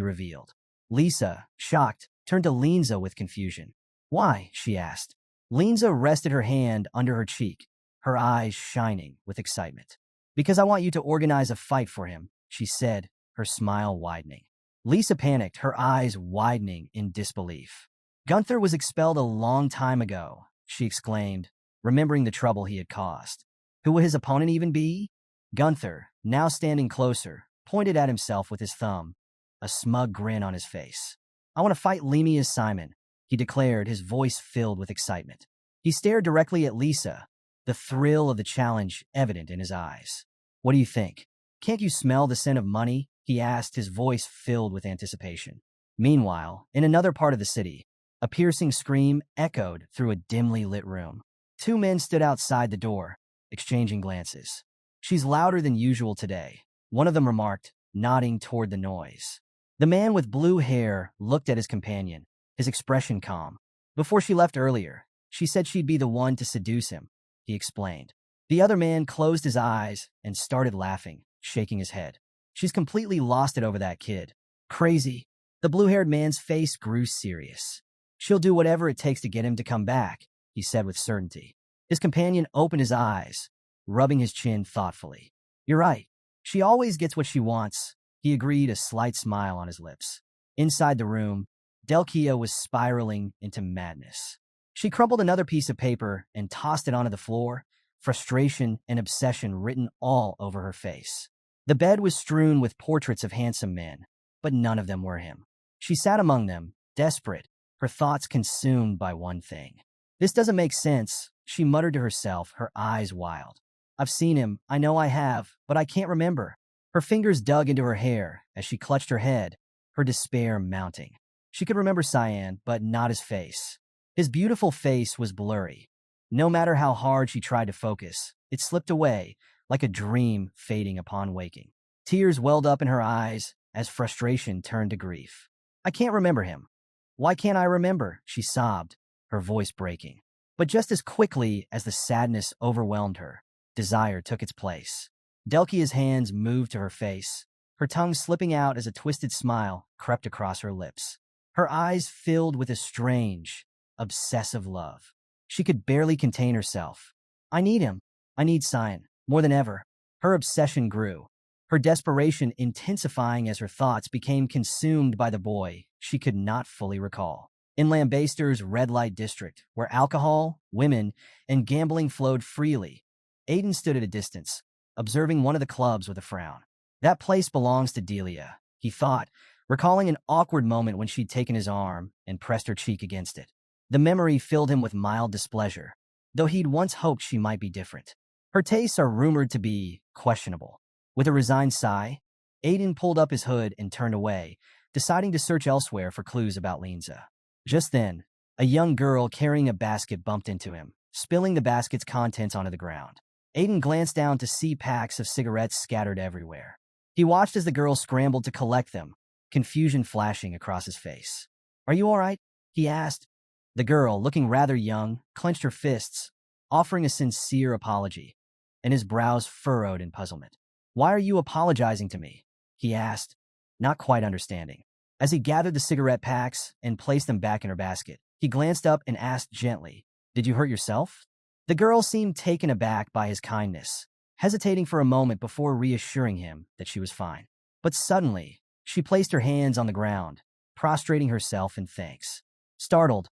Speaker 1: revealed. Lisa, shocked, turned to Linza with confusion. "Why?" she asked. Linza rested her hand under her cheek, her eyes shining with excitement. "Because I want you to organize a fight for him," she said, her smile widening. Lisa panicked, her eyes widening in disbelief. "Gunther was expelled a long time ago," she exclaimed, remembering the trouble he had caused. "Who would his opponent even be?" Gunther, now standing closer, pointed at himself with his thumb, a smug grin on his face. "I want to fight Lemia's Simon," he declared, his voice filled with excitement. He stared directly at Lisa, the thrill of the challenge evident in his eyes. "What do you think? Can't you smell the scent of money?" he asked, his voice filled with anticipation. Meanwhile, in another part of the city, a piercing scream echoed through a dimly lit room. Two men stood outside the door, exchanging glances. "She's louder than usual today," one of them remarked, nodding toward the noise. The man with blue hair looked at his companion, his expression calm. "Before she left earlier, she said she'd be the one to seduce him," he explained. The other man closed his eyes and started laughing, shaking his head. "She's completely lost it over that kid. Crazy." The blue-haired man's face grew serious. "She'll do whatever it takes to get him to come back," he said with certainty. His companion opened his eyes, rubbing his chin thoughtfully. "You're right. She always gets what she wants," he agreed, a slight smile on his lips. Inside the room, Delkia was spiraling into madness. She crumpled another piece of paper and tossed it onto the floor, frustration and obsession written all over her face. The bed was strewn with portraits of handsome men, but none of them were him. She sat among them, desperate, her thoughts consumed by one thing. "This doesn't make sense," she muttered to herself, her eyes wild. "I've seen him, I know I have, but I can't remember." Her fingers dug into her hair as she clutched her head, her despair mounting. She could remember Cyan, but not his face. His beautiful face was blurry. No matter how hard she tried to focus, it slipped away, like a dream fading upon waking. Tears welled up in her eyes as frustration turned to grief. "I can't remember him. Why can't I remember?" she sobbed, her voice breaking. But just as quickly as the sadness overwhelmed her, desire took its place. Delkia's hands moved to her face, her tongue slipping out as a twisted smile crept across her lips. Her eyes filled with a strange, obsessive love. She could barely contain herself. "I need him. I need Cyan. More than ever." Her obsession grew, her desperation intensifying as her thoughts became consumed by the boy she could not fully recall. In Lambaster's red light district, where alcohol, women, and gambling flowed freely, Aiden stood at a distance, observing one of the clubs with a frown. "That place belongs to Delia," he thought, recalling an awkward moment when she'd taken his arm and pressed her cheek against it. The memory filled him with mild displeasure, though he'd once hoped she might be different. Her tastes are rumored to be questionable. With a resigned sigh, Aiden pulled up his hood and turned away, deciding to search elsewhere for clues about Linza. Just then, a young girl carrying a basket bumped into him, spilling the basket's contents onto the ground. Aiden glanced down to see packs of cigarettes scattered everywhere. He watched as the girl scrambled to collect them, confusion flashing across his face. "Are you all right?" he asked. The girl, looking rather young, clenched her fists, offering a sincere apology, and his brows furrowed in puzzlement. "Why are you apologizing to me?" he asked, not quite understanding. As he gathered the cigarette packs and placed them back in her basket, he glanced up and asked gently, "Did you hurt yourself?" The girl seemed taken aback by his kindness, hesitating for a moment before reassuring him that she was fine. But suddenly, she placed her hands on the ground, prostrating herself in thanks. Startled,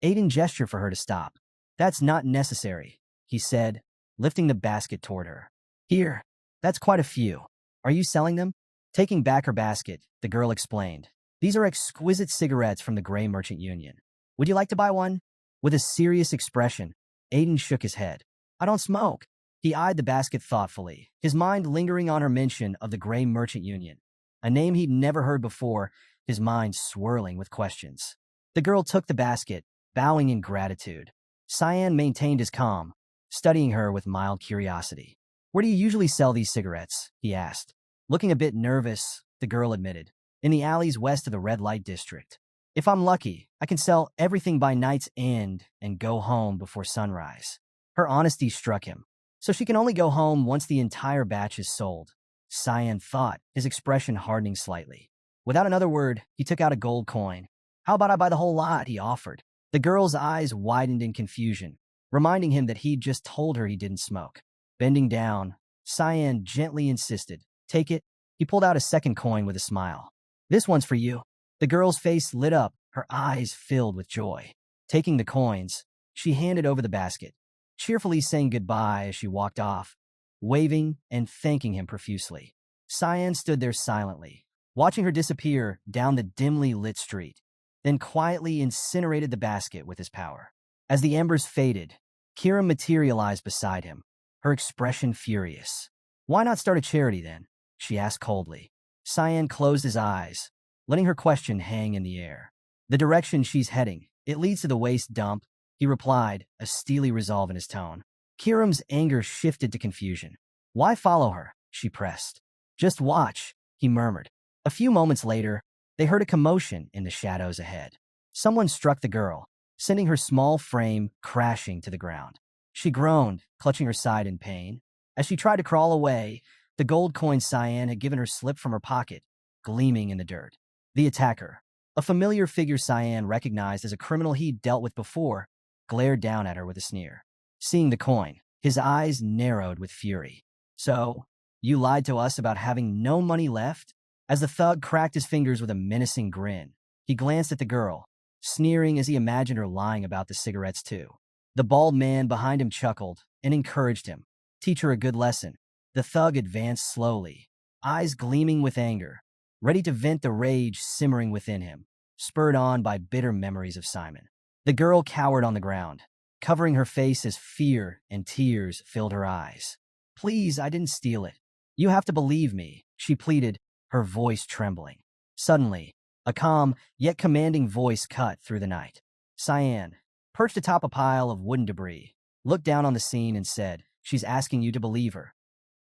Speaker 1: Aiden gestured for her to stop. "That's not necessary," he said, lifting the basket toward her. "Here, that's quite a few. Are you selling them?" Taking back her basket, the girl explained, "These are exquisite cigarettes from the Gray Merchant Union. Would you like to buy one?" With a serious expression, Aiden shook his head. "I don't smoke." He eyed the basket thoughtfully, his mind lingering on her mention of the Gray Merchant Union, a name he'd never heard before, his mind swirling with questions. The girl took the basket, bowing in gratitude. Cyan maintained his calm, studying her with mild curiosity. "Where do you usually sell these cigarettes?" he asked. Looking a bit nervous, the girl admitted, "In the alleys west of the red light district. If I'm lucky, I can sell everything by night's end and go home before sunrise." Her honesty struck him. So she can only go home once the entire batch is sold. Cyan thought, his expression hardening slightly. Without another word, he took out a gold coin. "How about I buy the whole lot?" he offered. The girl's eyes widened in confusion, reminding him that he'd just told her he didn't smoke. Bending down, Cyan gently insisted, "Take it." He pulled out a second coin with a smile. "This one's for you." The girl's face lit up, her eyes filled with joy. Taking the coins, she handed over the basket, cheerfully saying goodbye as she walked off, waving and thanking him profusely. Cyan stood there silently, watching her disappear down the dimly lit street, then quietly incinerated the basket with his power. As the embers faded, Kira materialized beside him, her expression furious. "Why not start a charity then?" she asked coldly. Cyan closed his eyes, letting her question hang in the air. "The direction she's heading, it leads to the waste dump," he replied, a steely resolve in his tone. Kiram's anger shifted to confusion. "Why follow her?" she pressed. "Just watch," he murmured. A few moments later, they heard a commotion in the shadows ahead. Someone struck the girl, sending her small frame crashing to the ground. She groaned, clutching her side in pain. As she tried to crawl away, the gold coin Cyan had given her slipped from her pocket, gleaming in the dirt. The attacker, a familiar figure Cyan recognized as a criminal he'd dealt with before, glared down at her with a sneer. Seeing the coin, his eyes narrowed with fury. "So, you lied to us about having no money left?" As the thug cracked his fingers with a menacing grin, he glanced at the girl, sneering as he imagined her lying about the cigarettes too. The bald man behind him chuckled and encouraged him. "Teach her a good lesson." The thug advanced slowly, eyes gleaming with anger, ready to vent the rage simmering within him, spurred on by bitter memories of Simon. The girl cowered on the ground, covering her face as fear and tears filled her eyes. "Please, I didn't steal it. You have to believe me," she pleaded, her voice trembling. Suddenly, a calm yet commanding voice cut through the night. Cyan, perched atop a pile of wooden debris, looked down on the scene and said, "She's asking you to believe her.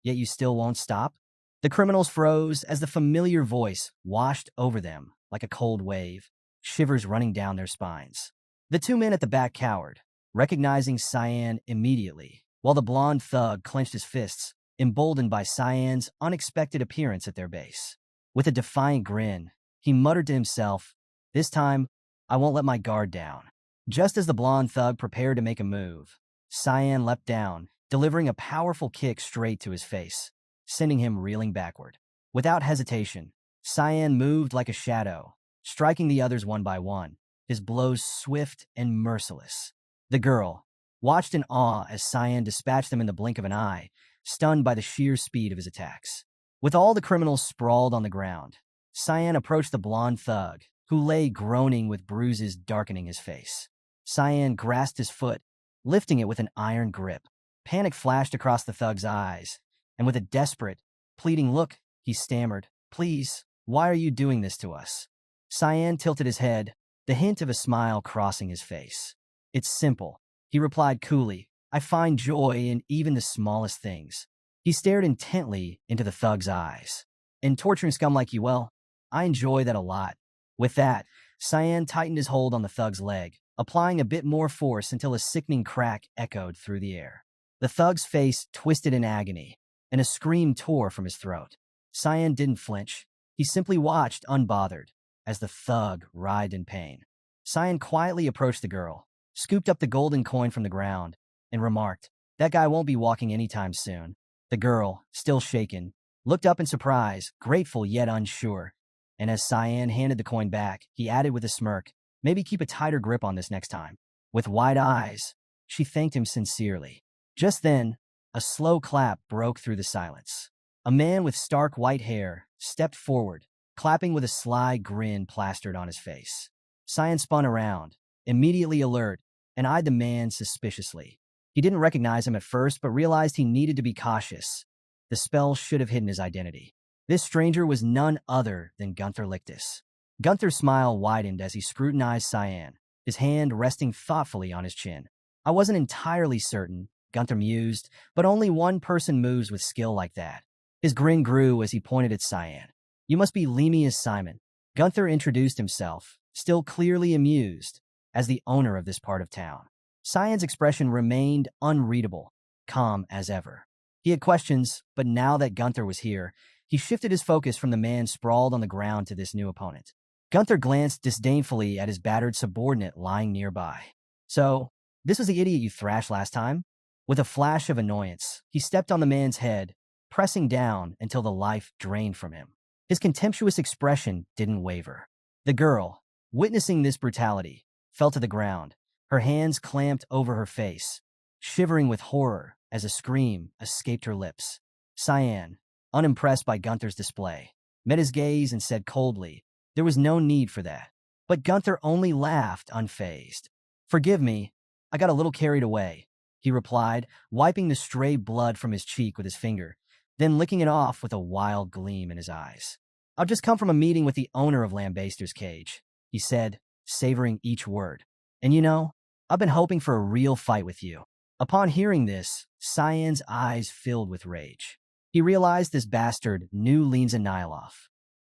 Speaker 1: Yet you still won't stop?" The criminals froze as the familiar voice washed over them like a cold wave, shivers running down their spines. The two men at the back cowered, recognizing Cyan immediately, while the blonde thug clenched his fists, emboldened by Cyan's unexpected appearance at their base. With a defiant grin, he muttered to himself, "This time, I won't let my guard down." Just as the blonde thug prepared to make a move, Cyan leapt down, delivering a powerful kick straight to his face, sending him reeling backward. Without hesitation, Cyan moved like a shadow, striking the others one by one, his blows swift and merciless. The girl watched in awe as Cyan dispatched them in the blink of an eye, stunned by the sheer speed of his attacks. With all the criminals sprawled on the ground, Cyan approached the blonde thug, who lay groaning with bruises darkening his face. Cyan grasped his foot, lifting it with an iron grip. Panic flashed across the thug's eyes, and with a desperate, pleading look, he stammered, "Please, why are you doing this to us?" Cyan tilted his head, the hint of a smile crossing his face. "It's simple," he replied coolly. "I find joy in even the smallest things." He stared intently into the thug's eyes. "And torturing scum like you, well, I enjoy that a lot." With that, Cyan tightened his hold on the thug's leg, applying a bit more force until a sickening crack echoed through the air. The thug's face twisted in agony, and a scream tore from his throat. Cyan didn't flinch. He simply watched, unbothered, as the thug writhed in pain. Cyan quietly approached the girl, scooped up the golden coin from the ground, and remarked, "That guy won't be walking anytime soon." The girl, still shaken, looked up in surprise, grateful yet unsure. And as Cyan handed the coin back, he added with a smirk, "Maybe keep a tighter grip on this next time." With wide eyes, she thanked him sincerely. Just then, a slow clap broke through the silence. A man with stark white hair stepped forward, clapping with a sly grin plastered on his face. Cyan spun around, immediately alert, and eyed the man suspiciously. He didn't recognize him at first, but realized he needed to be cautious. The spell should have hidden his identity. This stranger was none other than Gunther Lictus. Gunther's smile widened as he scrutinized Cyan, his hand resting thoughtfully on his chin. I wasn't entirely certain, Gunther mused, but only one person moves with skill like that. His grin grew as he pointed at Cyan. You must be Lemius Simon. Gunther introduced himself, still clearly amused, as the owner of this part of town. Cyan's expression remained unreadable, calm as ever. He had questions, but now that Gunther was here, he shifted his focus from the man sprawled on the ground to this new opponent. Gunther glanced disdainfully at his battered subordinate lying nearby. So, this was the idiot you thrashed last time? With a flash of annoyance, he stepped on the man's head, pressing down until the life drained from him. His contemptuous expression didn't waver. The girl, witnessing this brutality, fell to the ground, her hands clamped over her face, shivering with horror as a scream escaped her lips. Cyan, unimpressed by Gunther's display, met his gaze and said coldly, there was no need for that. But Gunther only laughed unfazed. Forgive me, I got a little carried away, he replied, wiping the stray blood from his cheek with his finger, then licking it off with a wild gleam in his eyes. I've just come from a meeting with the owner of Lambaster's Cage, he said, savoring each word. And you know, I've been hoping for a real fight with you. Upon hearing this, Cyan's eyes filled with rage. He realized this bastard knew Linza Nilov.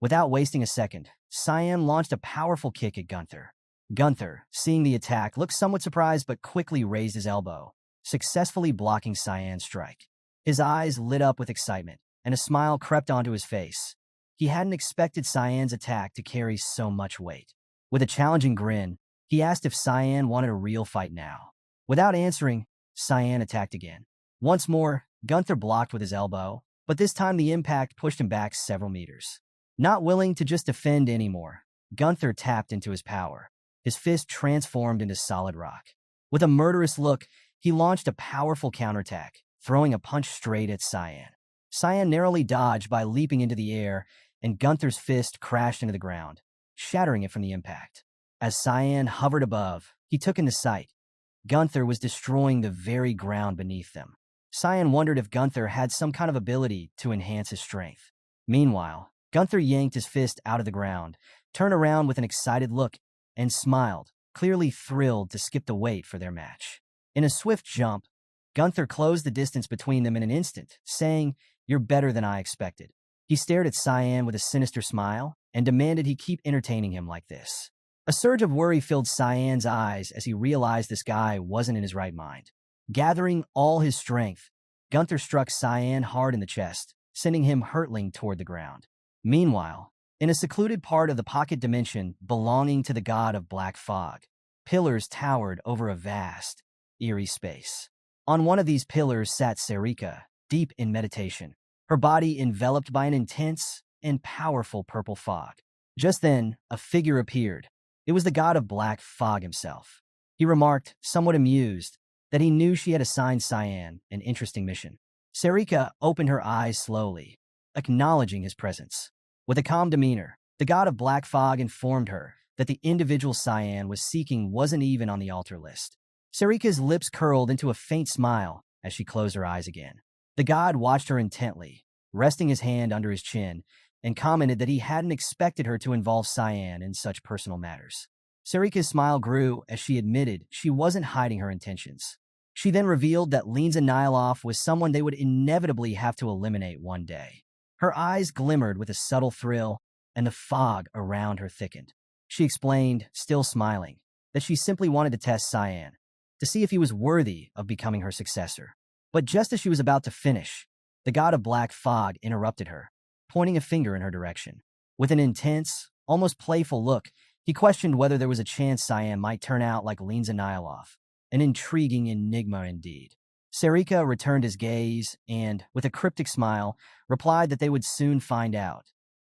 Speaker 1: Without wasting a second, Cyan launched a powerful kick at Gunther. Gunther, seeing the attack, looked somewhat surprised but quickly raised his elbow, successfully blocking Cyan's strike. His eyes lit up with excitement, and a smile crept onto his face. He hadn't expected Cyan's attack to carry so much weight. With a challenging grin, he asked if Cyan wanted a real fight now. Without answering, Cyan attacked again. Once more, Gunther blocked with his elbow, but this time the impact pushed him back several meters. Not willing to just defend anymore, Gunther tapped into his power. His fist transformed into solid rock. With a murderous look, he launched a powerful counterattack, throwing a punch straight at Cyan. Cyan narrowly dodged by leaping into the air, and Gunther's fist crashed into the ground, shattering it from the impact. As Cyan hovered above, he took into sight. Gunther was destroying the very ground beneath them. Cyan wondered if Gunther had some kind of ability to enhance his strength. Meanwhile, Gunther yanked his fist out of the ground, turned around with an excited look, and smiled, clearly thrilled to skip the wait for their match. In a swift jump, Gunther closed the distance between them in an instant, saying, "You're better than I expected." He stared at Cyan with a sinister smile and demanded he keep entertaining him like this. A surge of worry filled Cyan's eyes as he realized this guy wasn't in his right mind. Gathering all his strength, Gunther struck Cyan hard in the chest, sending him hurtling toward the ground. Meanwhile, in a secluded part of the pocket dimension belonging to the god of black fog, pillars towered over a vast, eerie space. On one of these pillars sat Serika, deep in meditation, her body enveloped by an intense and powerful purple fog. Just then, a figure appeared. It was the god of black fog himself. He remarked, somewhat amused, that he knew she had assigned Cyan an interesting mission. Serika opened her eyes slowly, acknowledging his presence. With a calm demeanor, the god of black fog informed her that the individual Cyan was seeking wasn't even on the altar list. Serika's lips curled into a faint smile as she closed her eyes again. The god watched her intently, resting his hand under his chin, and commented that he hadn't expected her to involve Cyan in such personal matters. Serika's smile grew as she admitted she wasn't hiding her intentions. She then revealed that Linza Nilov was someone they would inevitably have to eliminate one day. Her eyes glimmered with a subtle thrill, and the fog around her thickened. She explained, still smiling, that she simply wanted to test Cyan, to see if he was worthy of becoming her successor. But just as she was about to finish, the god of black fog interrupted her, pointing a finger in her direction. With an intense, almost playful look, he questioned whether there was a chance Cyan might turn out like Linza Nilov, an intriguing enigma indeed. Serika returned his gaze and, with a cryptic smile, replied that they would soon find out.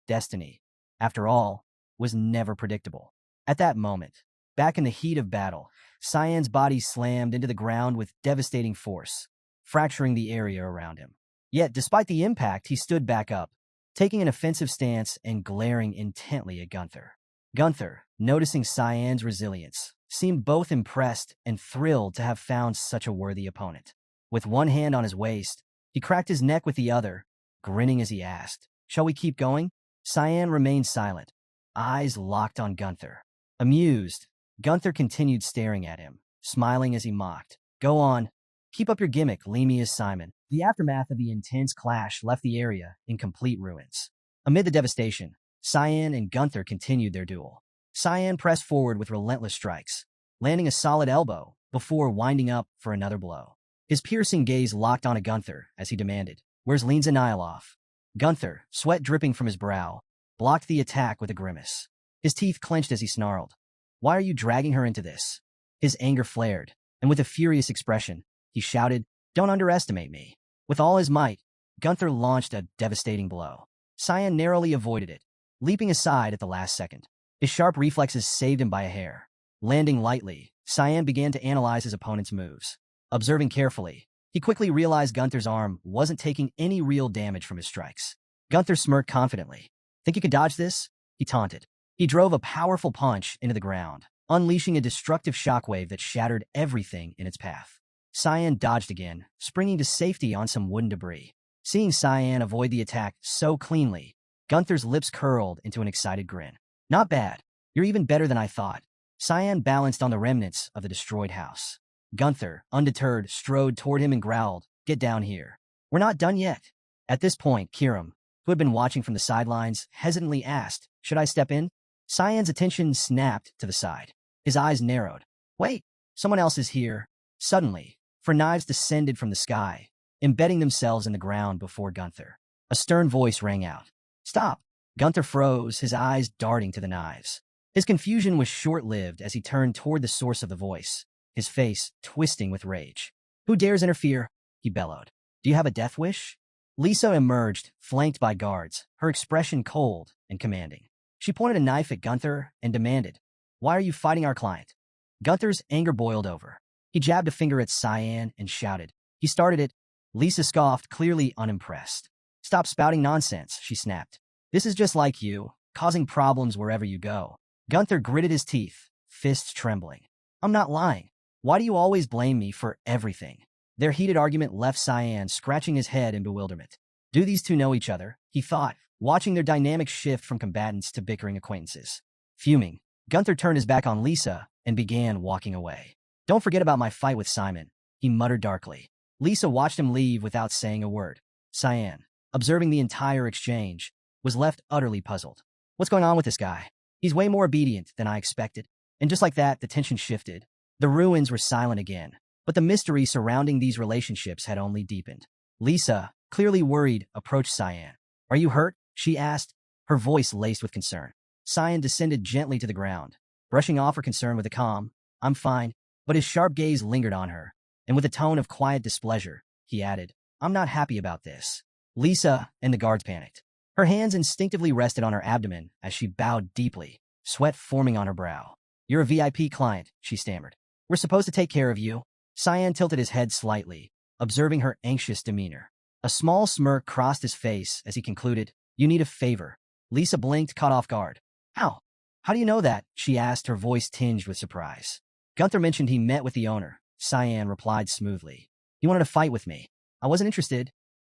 Speaker 1: Destiny, after all, was never predictable. At that moment, back in the heat of battle, Cyan's body slammed into the ground with devastating force, fracturing the area around him. Yet, despite the impact, he stood back up, taking an offensive stance and glaring intently at Gunther. Gunther, noticing Cyan's resilience, seemed both impressed and thrilled to have found such a worthy opponent. With one hand on his waist, he cracked his neck with the other, grinning as he asked, "Shall we keep going?" Cyan remained silent, eyes locked on Gunther. Amused, Gunther continued staring at him, smiling as he mocked. Go on. Keep up your gimmick, Lemia's Simon. The aftermath of the intense clash left the area in complete ruins. Amid the devastation, Cyan and Gunther continued their duel. Cyan pressed forward with relentless strikes, landing a solid elbow before winding up for another blow. His piercing gaze locked onto Gunther as he demanded, "Where's Lenza Nihilov?" Gunther, sweat dripping from his brow, blocked the attack with a grimace. His teeth clenched as he snarled, "Why are you dragging her into this?" His anger flared, and with a furious expression, he shouted, "Don't underestimate me." With all his might, Gunther launched a devastating blow. Cyan narrowly avoided it, leaping aside at the last second. His sharp reflexes saved him by a hair. Landing lightly, Cyan began to analyze his opponent's moves. Observing carefully, he quickly realized Gunther's arm wasn't taking any real damage from his strikes. Gunther smirked confidently. "Think you can dodge this?" he taunted. He drove a powerful punch into the ground, unleashing a destructive shockwave that shattered everything in its path. Cyan dodged again, springing to safety on some wooden debris. Seeing Cyan avoid the attack so cleanly, Gunther's lips curled into an excited grin. "Not bad. You're even better than I thought." Cyan balanced on the remnants of the destroyed house. Gunther, undeterred, strode toward him and growled, "Get down here. We're not done yet." At this point, Kiram, who had been watching from the sidelines, hesitantly asked, "Should I step in?" Cyan's attention snapped to the side. His eyes narrowed. "Wait, someone else is here." Suddenly, for knives descended from the sky, embedding themselves in the ground before Gunther. A stern voice rang out. "Stop!" Gunther froze, his eyes darting to the knives. His confusion was short-lived as he turned toward the source of the voice, his face twisting with rage. "Who dares interfere?" he bellowed. "Do you have a death wish?" Lisa emerged, flanked by guards, her expression cold and commanding. She pointed a knife at Gunther and demanded, "Why are you fighting our client?" Gunther's anger boiled over. He jabbed a finger at Cyan and shouted, "He started it." Lisa scoffed, clearly unimpressed. "Stop spouting nonsense," she snapped. "This is just like you, causing problems wherever you go." Gunther gritted his teeth, fists trembling. "I'm not lying. Why do you always blame me for everything?" Their heated argument left Cyan scratching his head in bewilderment. Do these two know each other? He thought, watching their dynamic shift from combatants to bickering acquaintances. Fuming, Gunther turned his back on Lisa and began walking away. "Don't forget about my fight with Simon," he muttered darkly. Lisa watched him leave without saying a word. Cyan, observing the entire exchange, was left utterly puzzled. "What's going on with this guy? He's way more obedient than I expected." And just like that, the tension shifted. The ruins were silent again, but the mystery surrounding these relationships had only deepened. Lisa, clearly worried, approached Cyan. "Are you hurt?" she asked, her voice laced with concern. Cyan descended gently to the ground, brushing off her concern with a calm, "I'm fine," but his sharp gaze lingered on her, and with a tone of quiet displeasure, he added, "I'm not happy about this." Lisa and the guards panicked. Her hands instinctively rested on her abdomen as she bowed deeply, sweat forming on her brow. "You're a VIP client," she stammered. "We're supposed to take care of you." Cyan tilted his head slightly, observing her anxious demeanor. A small smirk crossed his face as he concluded, "You need a favor." Lisa blinked, caught off guard. "How? How do you know that?" she asked, her voice tinged with surprise. "Gunther mentioned he met with the owner," Cyan replied smoothly. "He wanted to fight with me. I wasn't interested,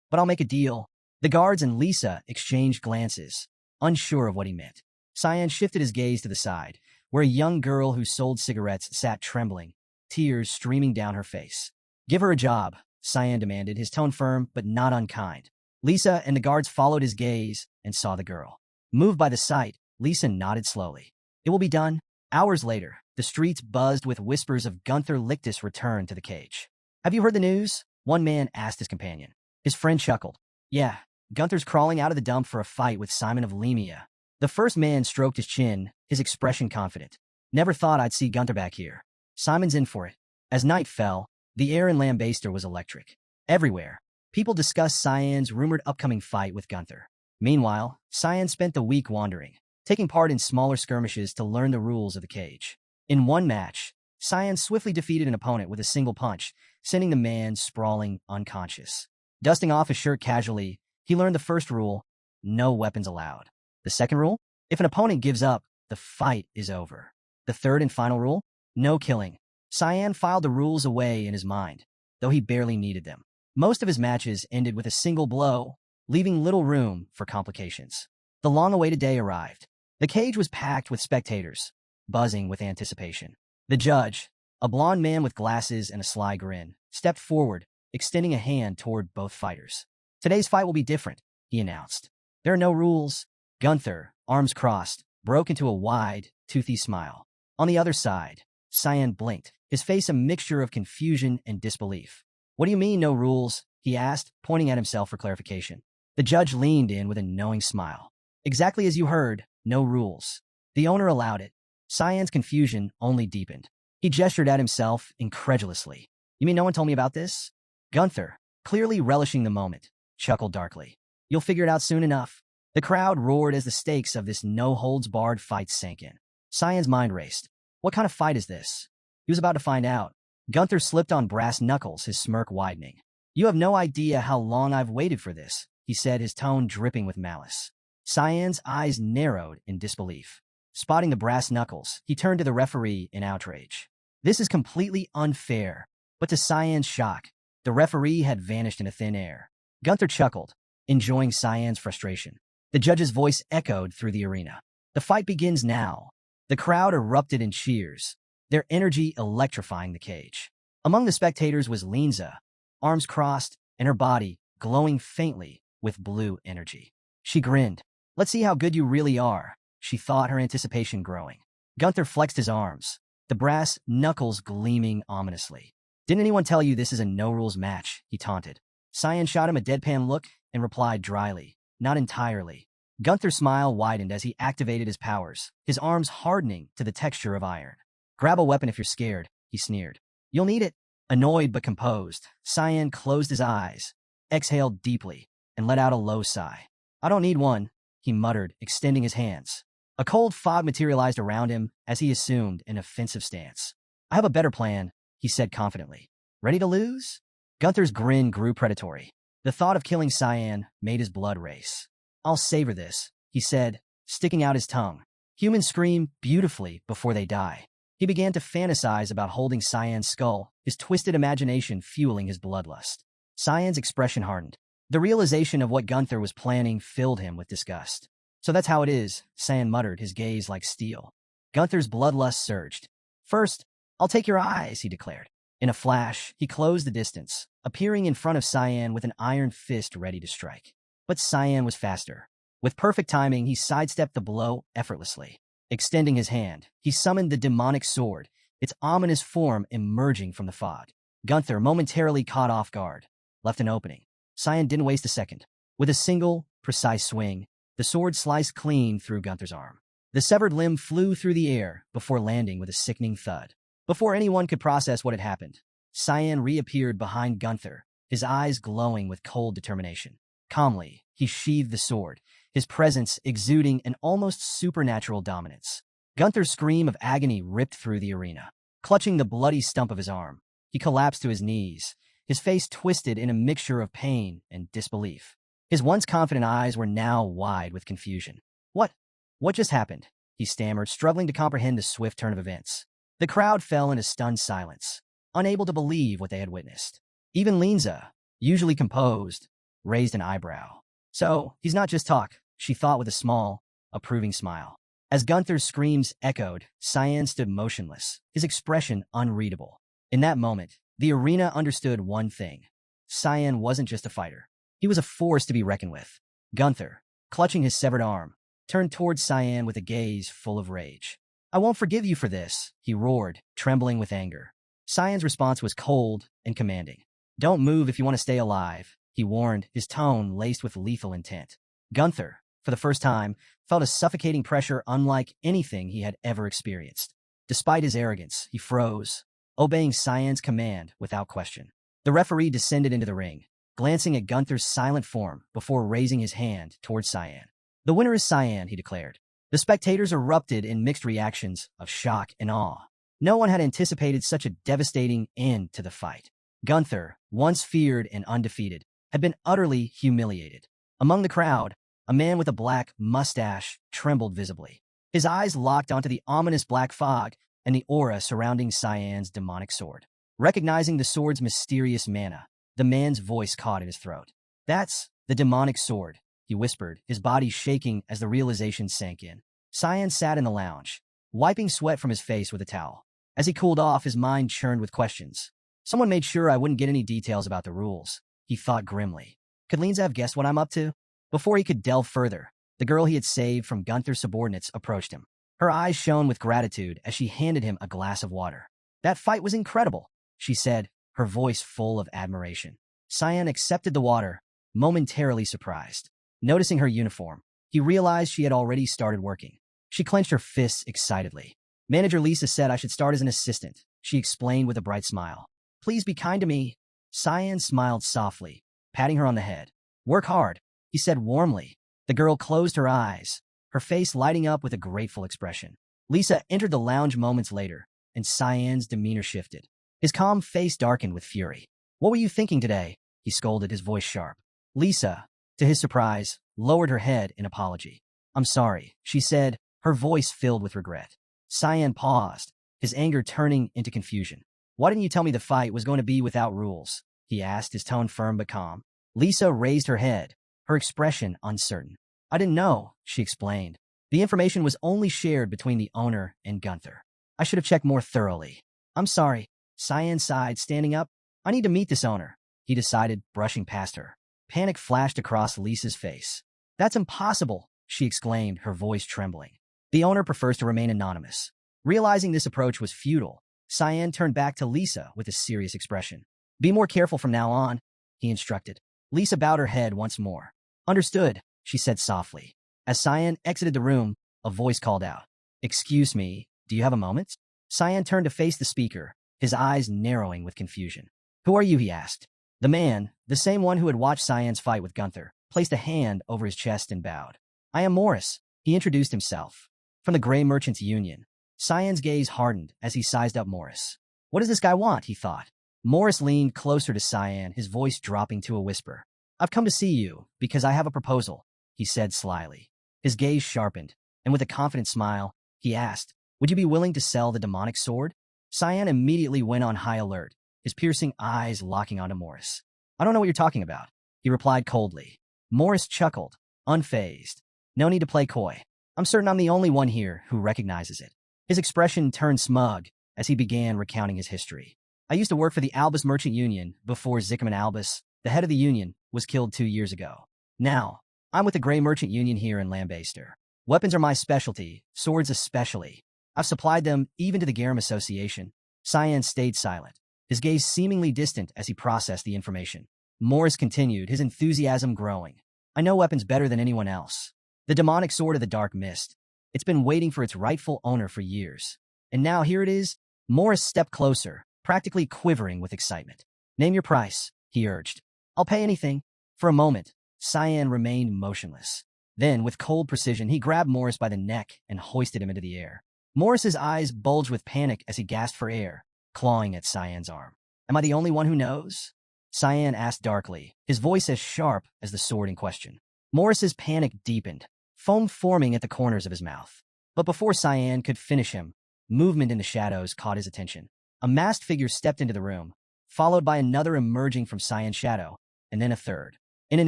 Speaker 1: but I'll make a deal." The guards and Lisa exchanged glances, unsure of what he meant. Cyan shifted his gaze to the side, where a young girl who sold cigarettes sat trembling, tears streaming down her face. "Give her a job," Cyan demanded, his tone firm but not unkind. Lisa and the guards followed his gaze and saw the girl. Moved by the sight, Lisa nodded slowly. "It will be done." Hours later, the streets buzzed with whispers of Gunther Lichtis' return to the cage. "Have you heard the news?" one man asked his companion. His friend chuckled. "Yeah, Gunther's crawling out of the dump for a fight with Simon of Lemia." The first man stroked his chin, his expression confident. "Never thought I'd see Gunther back here. Simon's in for it." As night fell, the air in Lambaster was electric. Everywhere, people discussed Cyan's rumored upcoming fight with Gunther. Meanwhile, Cyan spent the week wandering, taking part in smaller skirmishes to learn the rules of the cage. In one match, Cyan swiftly defeated an opponent with a single punch, sending the man sprawling unconscious. Dusting off his shirt casually, he learned the first rule: no weapons allowed. The second rule: if an opponent gives up, the fight is over. The third and final rule: no killing. Cyan filed the rules away in his mind, though he barely needed them. Most of his matches ended with a single blow, leaving little room for complications. The long-awaited day arrived. The cage was packed with spectators, buzzing with anticipation. The judge, a blond man with glasses and a sly grin, stepped forward, extending a hand toward both fighters. Today's fight will be different, he announced. There are no rules. Gunther, arms crossed, broke into a wide, toothy smile. On the other side, Cyan blinked, his face a mixture of confusion and disbelief. What do you mean, no rules? He asked, pointing at himself for clarification. The judge leaned in with a knowing smile. Exactly as you heard, no rules. The owner allowed it. Cyan's confusion only deepened. He gestured at himself incredulously. You mean no one told me about this? Gunther, clearly relishing the moment, chuckled darkly. You'll figure it out soon enough. The crowd roared as the stakes of this no-holds-barred fight sank in. Cyan's mind raced. What kind of fight is this? He was about to find out. Gunther slipped on brass knuckles, his smirk widening. You have no idea how long I've waited for this, he said, his tone dripping with malice. Cyan's eyes narrowed in disbelief. Spotting the brass knuckles, he turned to the referee in outrage. This is completely unfair. But to Cyan's shock, the referee had vanished into thin air. Gunther chuckled, enjoying Cyan's frustration. The judge's voice echoed through the arena. The fight begins now. The crowd erupted in cheers, their energy electrifying the cage. Among the spectators was Linza, arms crossed and her body glowing faintly with blue energy. She grinned. Let's see how good you really are, she thought, her anticipation growing. Gunther flexed his arms, the brass knuckles gleaming ominously. Didn't anyone tell you this is a no-rules match? He taunted. Cyan shot him a deadpan look and replied dryly, not entirely. Gunther's smile widened as he activated his powers, his arms hardening to the texture of iron. Grab a weapon if you're scared, he sneered. You'll need it. Annoyed but composed, Cyan closed his eyes, exhaled deeply, and let out a low sigh. I don't need one, he muttered, extending his hands. A cold fog materialized around him as he assumed an offensive stance. I have a better plan, he said confidently. Ready to lose? Gunther's grin grew predatory. The thought of killing Cyan made his blood race. I'll savor this, he said, sticking out his tongue. Humans scream beautifully before they die. He began to fantasize about holding Cyan's skull, his twisted imagination fueling his bloodlust. Cyan's expression hardened. The realization of what Gunther was planning filled him with disgust. So that's how it is, Cyan muttered, his gaze like steel. Gunther's bloodlust surged. First, I'll take your eyes, he declared. In a flash, he closed the distance, appearing in front of Cyan with an iron fist ready to strike. But Cyan was faster. With perfect timing, he sidestepped the blow effortlessly. Extending his hand, he summoned the demonic sword, its ominous form emerging from the fog. Gunther, momentarily caught off guard, left an opening. Cyan didn't waste a second. With a single, precise swing, the sword sliced clean through Gunther's arm. The severed limb flew through the air before landing with a sickening thud. Before anyone could process what had happened, Cyan reappeared behind Gunther, his eyes glowing with cold determination. Calmly, he sheathed the sword, his presence exuding an almost supernatural dominance. Gunther's scream of agony ripped through the arena. Clutching the bloody stump of his arm, he collapsed to his knees, his face twisted in a mixture of pain and disbelief. His once confident eyes were now wide with confusion. What just happened? He stammered, struggling to comprehend the swift turn of events. The crowd fell into stunned silence, unable to believe what they had witnessed. Even Linza, usually composed, raised an eyebrow. So, he's not just talk, she thought with a small, approving smile. As Gunther's screams echoed, Cyan stood motionless, his expression unreadable. In that moment, the arena understood one thing. Cyan wasn't just a fighter. He was a force to be reckoned with. Gunther, clutching his severed arm, turned towards Cyan with a gaze full of rage. I won't forgive you for this, he roared, trembling with anger. Cyan's response was cold and commanding. Don't move if you want to stay alive, he warned, his tone laced with lethal intent. Gunther, for the first time, felt a suffocating pressure unlike anything he had ever experienced. Despite his arrogance, he froze, obeying Cyan's command without question. The referee descended into the ring, glancing at Gunther's silent form before raising his hand towards Cyan. The winner is Cyan, he declared. The spectators erupted in mixed reactions of shock and awe. No one had anticipated such a devastating end to the fight. Gunther, once feared and undefeated, had been utterly humiliated. Among the crowd, a man with a black mustache trembled visibly. His eyes locked onto the ominous black fog and the aura surrounding Cyan's demonic sword. Recognizing the sword's mysterious mana, the man's voice caught in his throat. That's the demonic sword, he whispered, his body shaking as the realization sank in. Cyan sat in the lounge, wiping sweat from his face with a towel. As he cooled off, his mind churned with questions. Someone made sure I wouldn't get any details about the rules, he thought grimly. Could Linza guessed what I'm up to? Before he could delve further, the girl he had saved from Gunther's subordinates approached him. Her eyes shone with gratitude as she handed him a glass of water. That fight was incredible, she said, her voice full of admiration. Cyan accepted the water, momentarily surprised. Noticing her uniform, he realized she had already started working. She clenched her fists excitedly. Manager Lisa said I should start as an assistant, she explained with a bright smile. Please be kind to me. Cyan smiled softly, patting her on the head. Work hard, he said warmly. The girl closed her eyes, her face lighting up with a grateful expression. Lisa entered the lounge moments later, and Cyan's demeanor shifted. His calm face darkened with fury. What were you thinking today? He scolded, his voice sharp. Lisa, to his surprise, lowered her head in apology. I'm sorry, she said, her voice filled with regret. Cyan paused, his anger turning into confusion. Why didn't you tell me the fight was going to be without rules? He asked, his tone firm but calm. Lisa raised her head, her expression uncertain. I didn't know, she explained. The information was only shared between the owner and Gunther. I should have checked more thoroughly. I'm sorry, Cyan sighed, standing up. I need to meet this owner, he decided, brushing past her. Panic flashed across Lisa's face. That's impossible, she exclaimed, her voice trembling. The owner prefers to remain anonymous. Realizing this approach was futile, Cyan turned back to Lisa with a serious expression. Be more careful from now on, he instructed. Lisa bowed her head once more. Understood, she said softly. As Cyan exited the room, a voice called out. Excuse me, do you have a moment? Cyan turned to face the speaker, his eyes narrowing with confusion. Who are you, he asked. The man, the same one who had watched Cyan's fight with Gunther, placed a hand over his chest and bowed. I am Boris, he introduced himself. From the Gray Merchants Union. Cyan's gaze hardened as he sized up Morris. What does this guy want, he thought. Morris leaned closer to Cyan, his voice dropping to a whisper. I've come to see you because I have a proposal, he said slyly. His gaze sharpened, and with a confident smile, he asked, would you be willing to sell the demonic sword? Cyan immediately went on high alert, his piercing eyes locking onto Morris. I don't know what you're talking about, he replied coldly. Morris chuckled, unfazed. No need to play coy. I'm certain I'm the only one here who recognizes it. His expression turned smug as he began recounting his history. I used to work for the Albus Merchant Union before Zickerman Albus, the head of the union, was killed 2 years ago. Now, I'm with the Gray Merchant Union here in Lambaster. Weapons are my specialty, swords especially. I've supplied them even to the Garum Association. Cyan stayed silent, his gaze seemingly distant as he processed the information. Morris continued, his enthusiasm growing. I know weapons better than anyone else. The demonic sword of the Dark Mist. It's been waiting for its rightful owner for years. And now here it is. Morris stepped closer, practically quivering with excitement. Name your price, he urged. I'll pay anything. For a moment, Cyan remained motionless. Then, with cold precision, he grabbed Morris by the neck and hoisted him into the air. Morris's eyes bulged with panic as he gasped for air, clawing at Cyan's arm. Am I the only one who knows? Cyan asked darkly, his voice as sharp as the sword in question. Morris's panic deepened, foam forming at the corners of his mouth. But before Cyan could finish him, movement in the shadows caught his attention. A masked figure stepped into the room, followed by another emerging from Cyan's shadow, and then a third. In an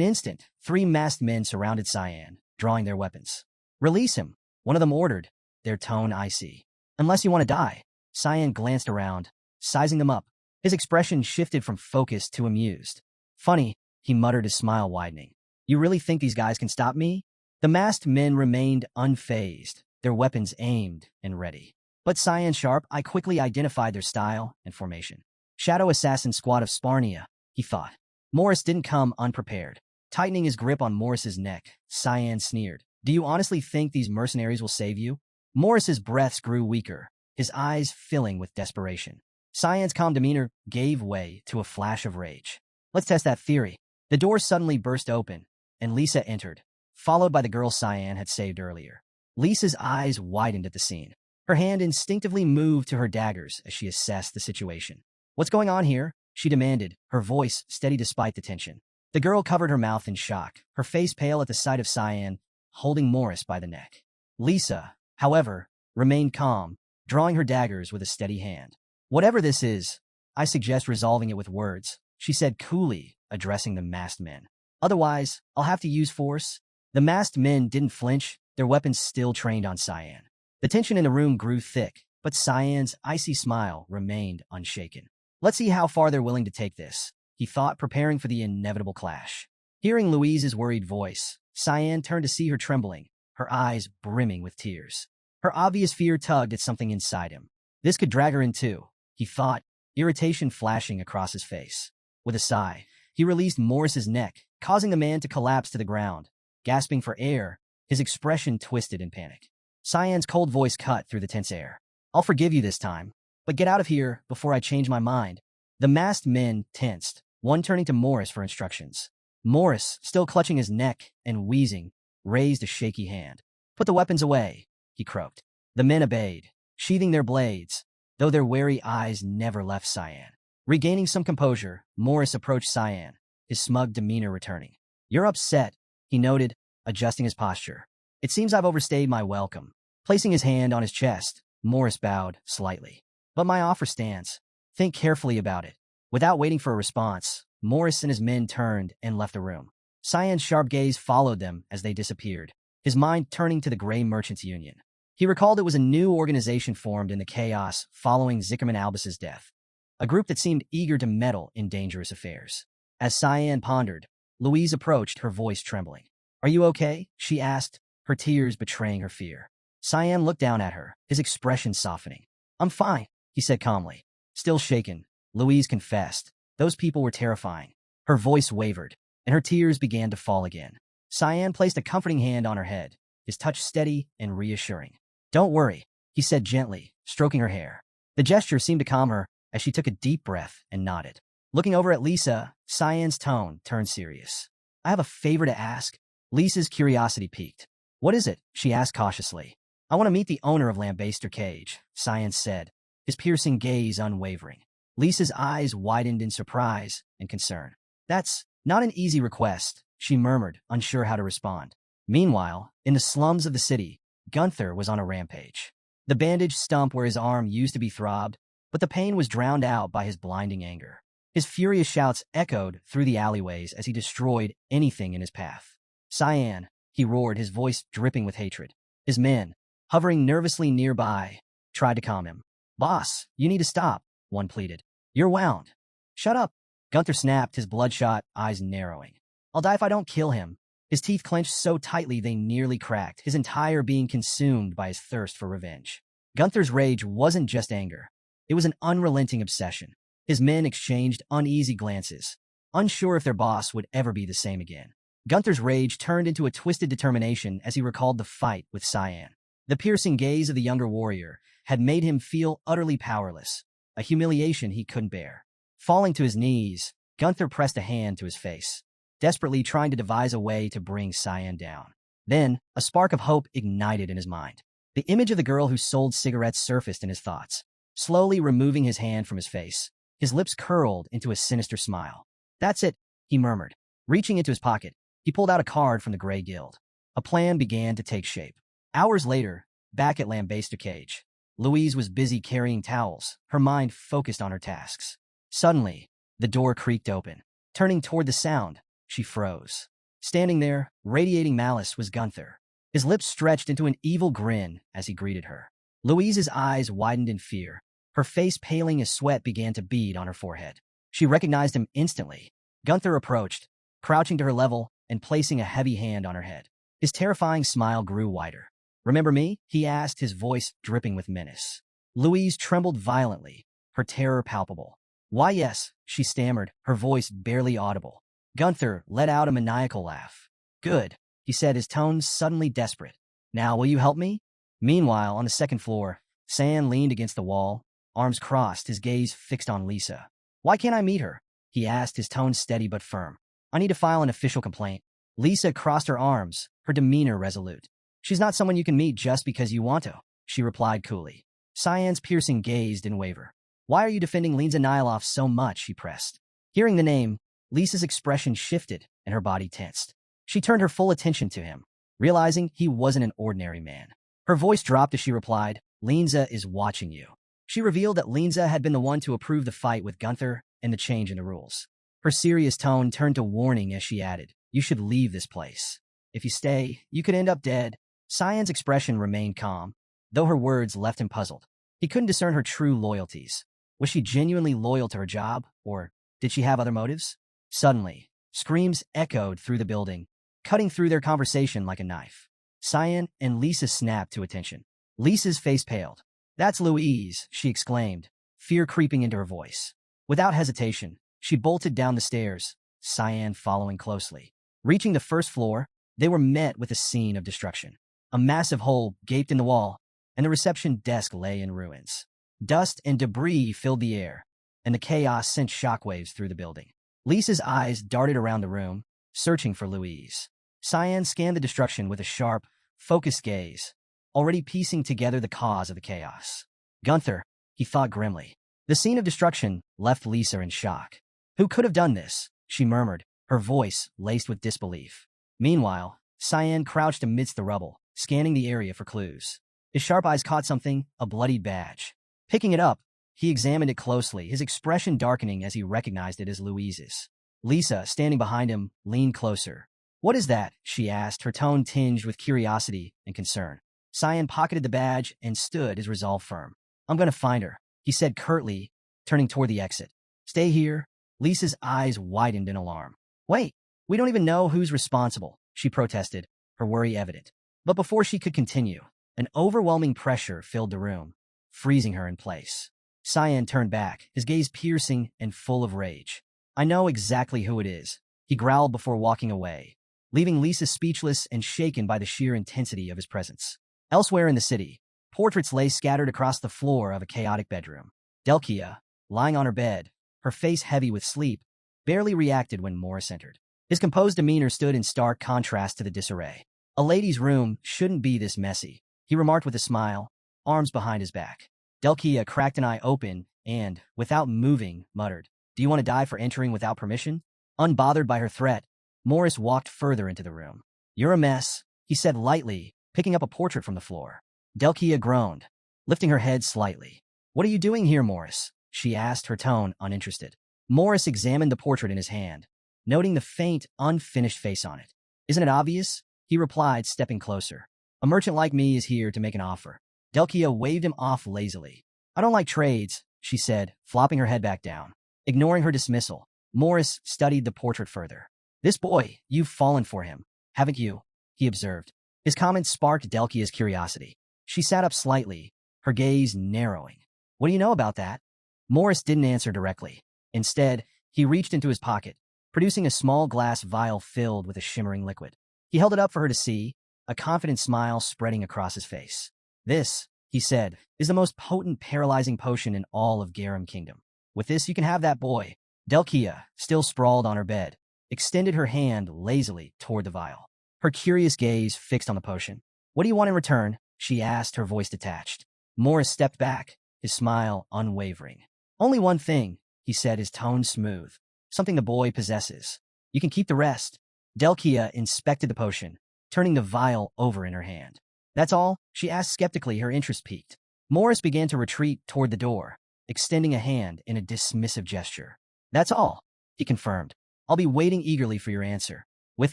Speaker 1: instant, 3 masked men surrounded Cyan, drawing their weapons. Release him, one of them ordered, their tone icy. Unless you want to die. Cyan glanced around, sizing them up. His expression shifted from focused to amused. Funny, he muttered, his smile widening. You really think these guys can stop me? The masked men remained unfazed, their weapons aimed and ready. But Cyan sharp, I quickly identified their style and formation. Shadow Assassin Squad of Sparnia, he thought. Morris didn't come unprepared. Tightening his grip on Morris's neck, Cyan sneered. Do you honestly think these mercenaries will save you? Morris's breaths grew weaker, his eyes filling with desperation. Cyan's calm demeanor gave way to a flash of rage. Let's test that theory. The door suddenly burst open, and Lisa entered, followed by the girl Cyan had saved earlier. Lisa's eyes widened at the scene. Her hand instinctively moved to her daggers as she assessed the situation. What's going on here? She demanded, her voice steady despite the tension. The girl covered her mouth in shock, her face pale at the sight of Cyan, holding Morris by the neck. Lisa, however, remained calm, drawing her daggers with a steady hand. Whatever this is, I suggest resolving it with words, she said coolly, addressing the masked men. Otherwise, I'll have to use force. The masked men didn't flinch, their weapons still trained on Cyan. The tension in the room grew thick, but Cyan's icy smile remained unshaken. Let's see how far they're willing to take this, he thought, preparing for the inevitable clash. Hearing Louise's worried voice, Cyan turned to see her trembling, her eyes brimming with tears. Her obvious fear tugged at something inside him. This could drag her in too, he thought, irritation flashing across his face. With a sigh, he released Morris's neck, causing the man to collapse to the ground. Gasping for air, his expression twisted in panic. Cyan's cold voice cut through the tense air. I'll forgive you this time, but get out of here before I change my mind. The masked men tensed, one turning to Morris for instructions. Morris, still clutching his neck and wheezing, raised a shaky hand. Put the weapons away, he croaked. The men obeyed, sheathing their blades, though their wary eyes never left Cyan. Regaining some composure, Morris approached Cyan, his smug demeanor returning. You're upset, he noted, adjusting his posture. It seems I've overstayed my welcome. Placing his hand on his chest, Morris bowed slightly. But my offer stands. Think carefully about it. Without waiting for a response, Morris and his men turned and left the room. Cyan's sharp gaze followed them as they disappeared, his mind turning to the Grey Merchants Union. He recalled it was a new organization formed in the chaos following Zickerman Albus's death, a group that seemed eager to meddle in dangerous affairs. As Cyan pondered, Louise approached, her voice trembling. Are you okay? She asked, her tears betraying her fear. Cyan looked down at her, his expression softening. I'm fine, he said calmly. Still shaken, Louise confessed. Those people were terrifying. Her voice wavered, and her tears began to fall again. Cyan placed a comforting hand on her head, his touch steady and reassuring. Don't worry, he said gently, stroking her hair. The gesture seemed to calm her as she took a deep breath and nodded. Looking over at Lisa, Cyan's tone turned serious. I have a favor to ask. Lisa's curiosity piqued. What is it? She asked cautiously. I want to meet the owner of Lambaster Cage, Cyan said, his piercing gaze unwavering. Lisa's eyes widened in surprise and concern. That's not an easy request, she murmured, unsure how to respond. Meanwhile, in the slums of the city, Gunther was on a rampage. The bandaged stump where his arm used to be throbbed, but the pain was drowned out by his blinding anger. His furious shouts echoed through the alleyways as he destroyed anything in his path. Cyan, he roared, his voice dripping with hatred. His men, hovering nervously nearby, tried to calm him. Boss, you need to stop, one pleaded. You're wound. Shut up, Gunther snapped, his bloodshot eyes narrowing. I'll die if I don't kill him. His teeth clenched so tightly they nearly cracked, his entire being consumed by his thirst for revenge. Gunther's rage wasn't just anger. It was an unrelenting obsession. His men exchanged uneasy glances, unsure if their boss would ever be the same again. Gunther's rage turned into a twisted determination as he recalled the fight with Cyan. The piercing gaze of the younger warrior had made him feel utterly powerless, a humiliation he couldn't bear. Falling to his knees, Gunther pressed a hand to his face, desperately trying to devise a way to bring Cyan down. Then, a spark of hope ignited in his mind. The image of the girl who sold cigarettes surfaced in his thoughts. Slowly removing his hand from his face, his lips curled into a sinister smile. That's it, he murmured. Reaching into his pocket, he pulled out a card from the Grey Guild. A plan began to take shape. Hours later, back at Lambaster Cage, Louise was busy carrying towels, her mind focused on her tasks. Suddenly, the door creaked open. Turning toward the sound, she froze. Standing there, radiating malice, was Gunther. His lips stretched into an evil grin as he greeted her. Louise's eyes widened in fear, her face paling as sweat began to bead on her forehead. She recognized him instantly. Gunther approached, crouching to her level and placing a heavy hand on her head. His terrifying smile grew wider. Remember me? He asked, his voice dripping with menace. Louise trembled violently, her terror palpable. Why, yes, she stammered, her voice barely audible. Gunther let out a maniacal laugh. Good, he said, his tone suddenly desperate. Now, will you help me? Meanwhile, on the second floor, Cyan leaned against the wall, arms crossed, his gaze fixed on Lisa. Why can't I meet her? He asked, his tone steady but firm. I need to file an official complaint. Lisa crossed her arms, her demeanor resolute. She's not someone you can meet just because you want to, she replied coolly. Cyan's piercing gaze didn't waver. Why are you defending Linza Nyloff so much? He pressed. Hearing the name, Lisa's expression shifted and her body tensed. She turned her full attention to him, realizing he wasn't an ordinary man. Her voice dropped as she replied, Linza is watching you. She revealed that Linza had been the one to approve the fight with Gunther and the change in the rules. Her serious tone turned to warning as she added, you should leave this place. If you stay, you could end up dead. Cyan's expression remained calm, though her words left him puzzled. He couldn't discern her true loyalties. Was she genuinely loyal to her job, or did she have other motives? Suddenly, screams echoed through the building, cutting through their conversation like a knife. Cyan and Lisa snapped to attention. Lisa's face paled. "That's Louise," she exclaimed, fear creeping into her voice. Without hesitation, she bolted down the stairs, Cyan following closely. Reaching the first floor, they were met with a scene of destruction. A massive hole gaped in the wall, and the reception desk lay in ruins. Dust and debris filled the air, and the chaos sent shockwaves through the building. Lisa's eyes darted around the room, searching for Louise. Cyan scanned the destruction with a sharp, focused gaze, already piecing together the cause of the chaos. Gunther, he thought grimly. The scene of destruction left Lisa in shock. Who could have done this? She murmured, her voice laced with disbelief. Meanwhile, Cyan crouched amidst the rubble, scanning the area for clues. His sharp eyes caught something, a bloodied badge. Picking it up, he examined it closely, his expression darkening as he recognized it as Louise's. Lisa, standing behind him, leaned closer. "What is that?" she asked, her tone tinged with curiosity and concern. Cyan pocketed the badge and stood, his resolve firm. "I'm going to find her," he said curtly, turning toward the exit. "Stay here." Lisa's eyes widened in alarm. "Wait, we don't even know who's responsible," she protested, her worry evident. But before she could continue, an overwhelming pressure filled the room, freezing her in place. Cyan turned back, his gaze piercing and full of rage. "I know exactly who it is," he growled before walking away, leaving Lisa speechless and shaken by the sheer intensity of his presence. Elsewhere in the city, portraits lay scattered across the floor of a chaotic bedroom. Delkia, lying on her bed, her face heavy with sleep, barely reacted when Morris entered. His composed demeanor stood in stark contrast to the disarray. "A lady's room shouldn't be this messy," he remarked with a smile, arms behind his back. Delkia cracked an eye open and, without moving, muttered, "Do you want to die for entering without permission?" Unbothered by her threat, Morris walked further into the room. "You're a mess," he said lightly, picking up a portrait from the floor. Delkia groaned, lifting her head slightly. "What are you doing here, Morris?" she asked, her tone uninterested. Morris examined the portrait in his hand, noting the faint, unfinished face on it. "Isn't it obvious?" he replied, stepping closer. "A merchant like me is here to make an offer." Delkia waved him off lazily. "I don't like trades," she said, flopping her head back down. Ignoring her dismissal, Morris studied the portrait further. "This boy, you've fallen for him, haven't you?" he observed. His comment sparked Delkia's curiosity. She sat up slightly, her gaze narrowing. "What do you know about that?" Morris didn't answer directly. Instead, he reached into his pocket, producing a small glass vial filled with a shimmering liquid. He held it up for her to see, a confident smile spreading across his face. "This," he said, "is the most potent paralyzing potion in all of Garum Kingdom. With this, you can have that boy." Delkia, still sprawled on her bed, extended her hand lazily toward the vial, her curious gaze fixed on the potion. "What do you want in return?" she asked, her voice detached. Morris stepped back, his smile unwavering. "Only one thing," he said, his tone smooth. "Something the boy possesses. You can keep the rest." Delkia inspected the potion, turning the vial over in her hand. "That's all?" she asked skeptically, her interest piqued. Morris began to retreat toward the door, extending a hand in a dismissive gesture. "That's all," he confirmed. "I'll be waiting eagerly for your answer." With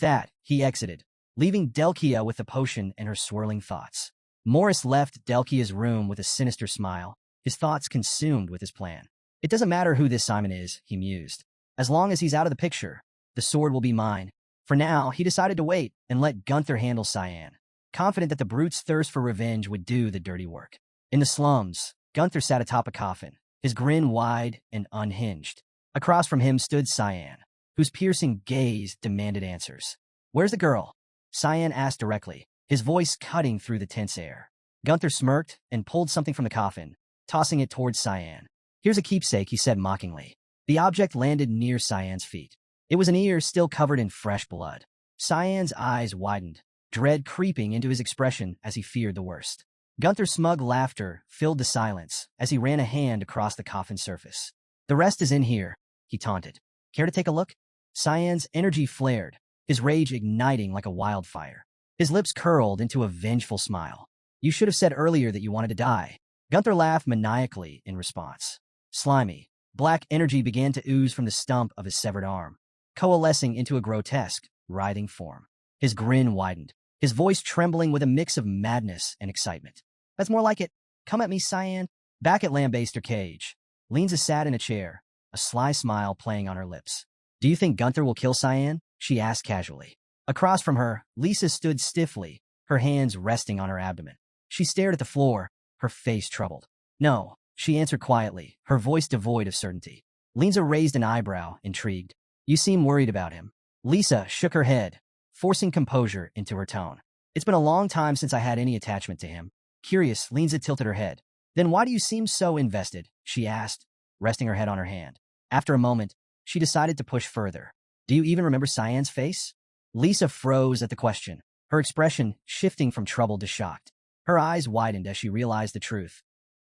Speaker 1: that, he exited, leaving Delkia with the potion and her swirling thoughts. Morris left Delkia's room with a sinister smile, his thoughts consumed with his plan. "It doesn't matter who this Simon is," he mused. "As long as he's out of the picture, the sword will be mine." For now, he decided to wait and let Gunther handle Cyan, confident that the brute's thirst for revenge would do the dirty work. In the slums, Gunther sat atop a coffin, his grin wide and unhinged. Across from him stood Cyan, whose piercing gaze demanded answers. "Where's the girl?" Cyan asked directly, his voice cutting through the tense air. Gunther smirked and pulled something from the coffin, tossing it towards Cyan. "Here's a keepsake," he said mockingly. The object landed near Cyan's feet. It was an ear still covered in fresh blood. Cyan's eyes widened, dread creeping into his expression as he feared the worst. Gunther's smug laughter filled the silence as he ran a hand across the coffin's surface. "The rest is in here," he taunted. "Care to take a look?" Cyan's energy flared, his rage igniting like a wildfire. His lips curled into a vengeful smile. "You should have said earlier that you wanted to die." Gunther laughed maniacally in response. Slimy, black energy began to ooze from the stump of his severed arm, coalescing into a grotesque, writhing form. His grin widened. his voice trembling with a mix of madness and excitement. That's more like it. Come at me, Cyan. Back at Lambaster Cage, Lisa sat in a chair, a sly smile playing on her lips. Do you think Gunther will kill Cyan? She asked casually. Across from her, Lisa stood stiffly, her hands resting on her abdomen. She stared at the floor, her face troubled. No, she answered quietly, her voice devoid of certainty. Lisa raised an eyebrow, intrigued. You seem worried about him. Lisa shook her head, forcing composure into her tone. It's been a long time since I had any attachment to him. Curious, Lisa tilted her head. Then why do you seem so invested? She asked, resting her head on her hand. After a moment, she decided to push further. Do you even remember Cyan's face? Lisa froze at the question, her expression shifting from troubled to shocked. Her eyes widened as she realized the truth.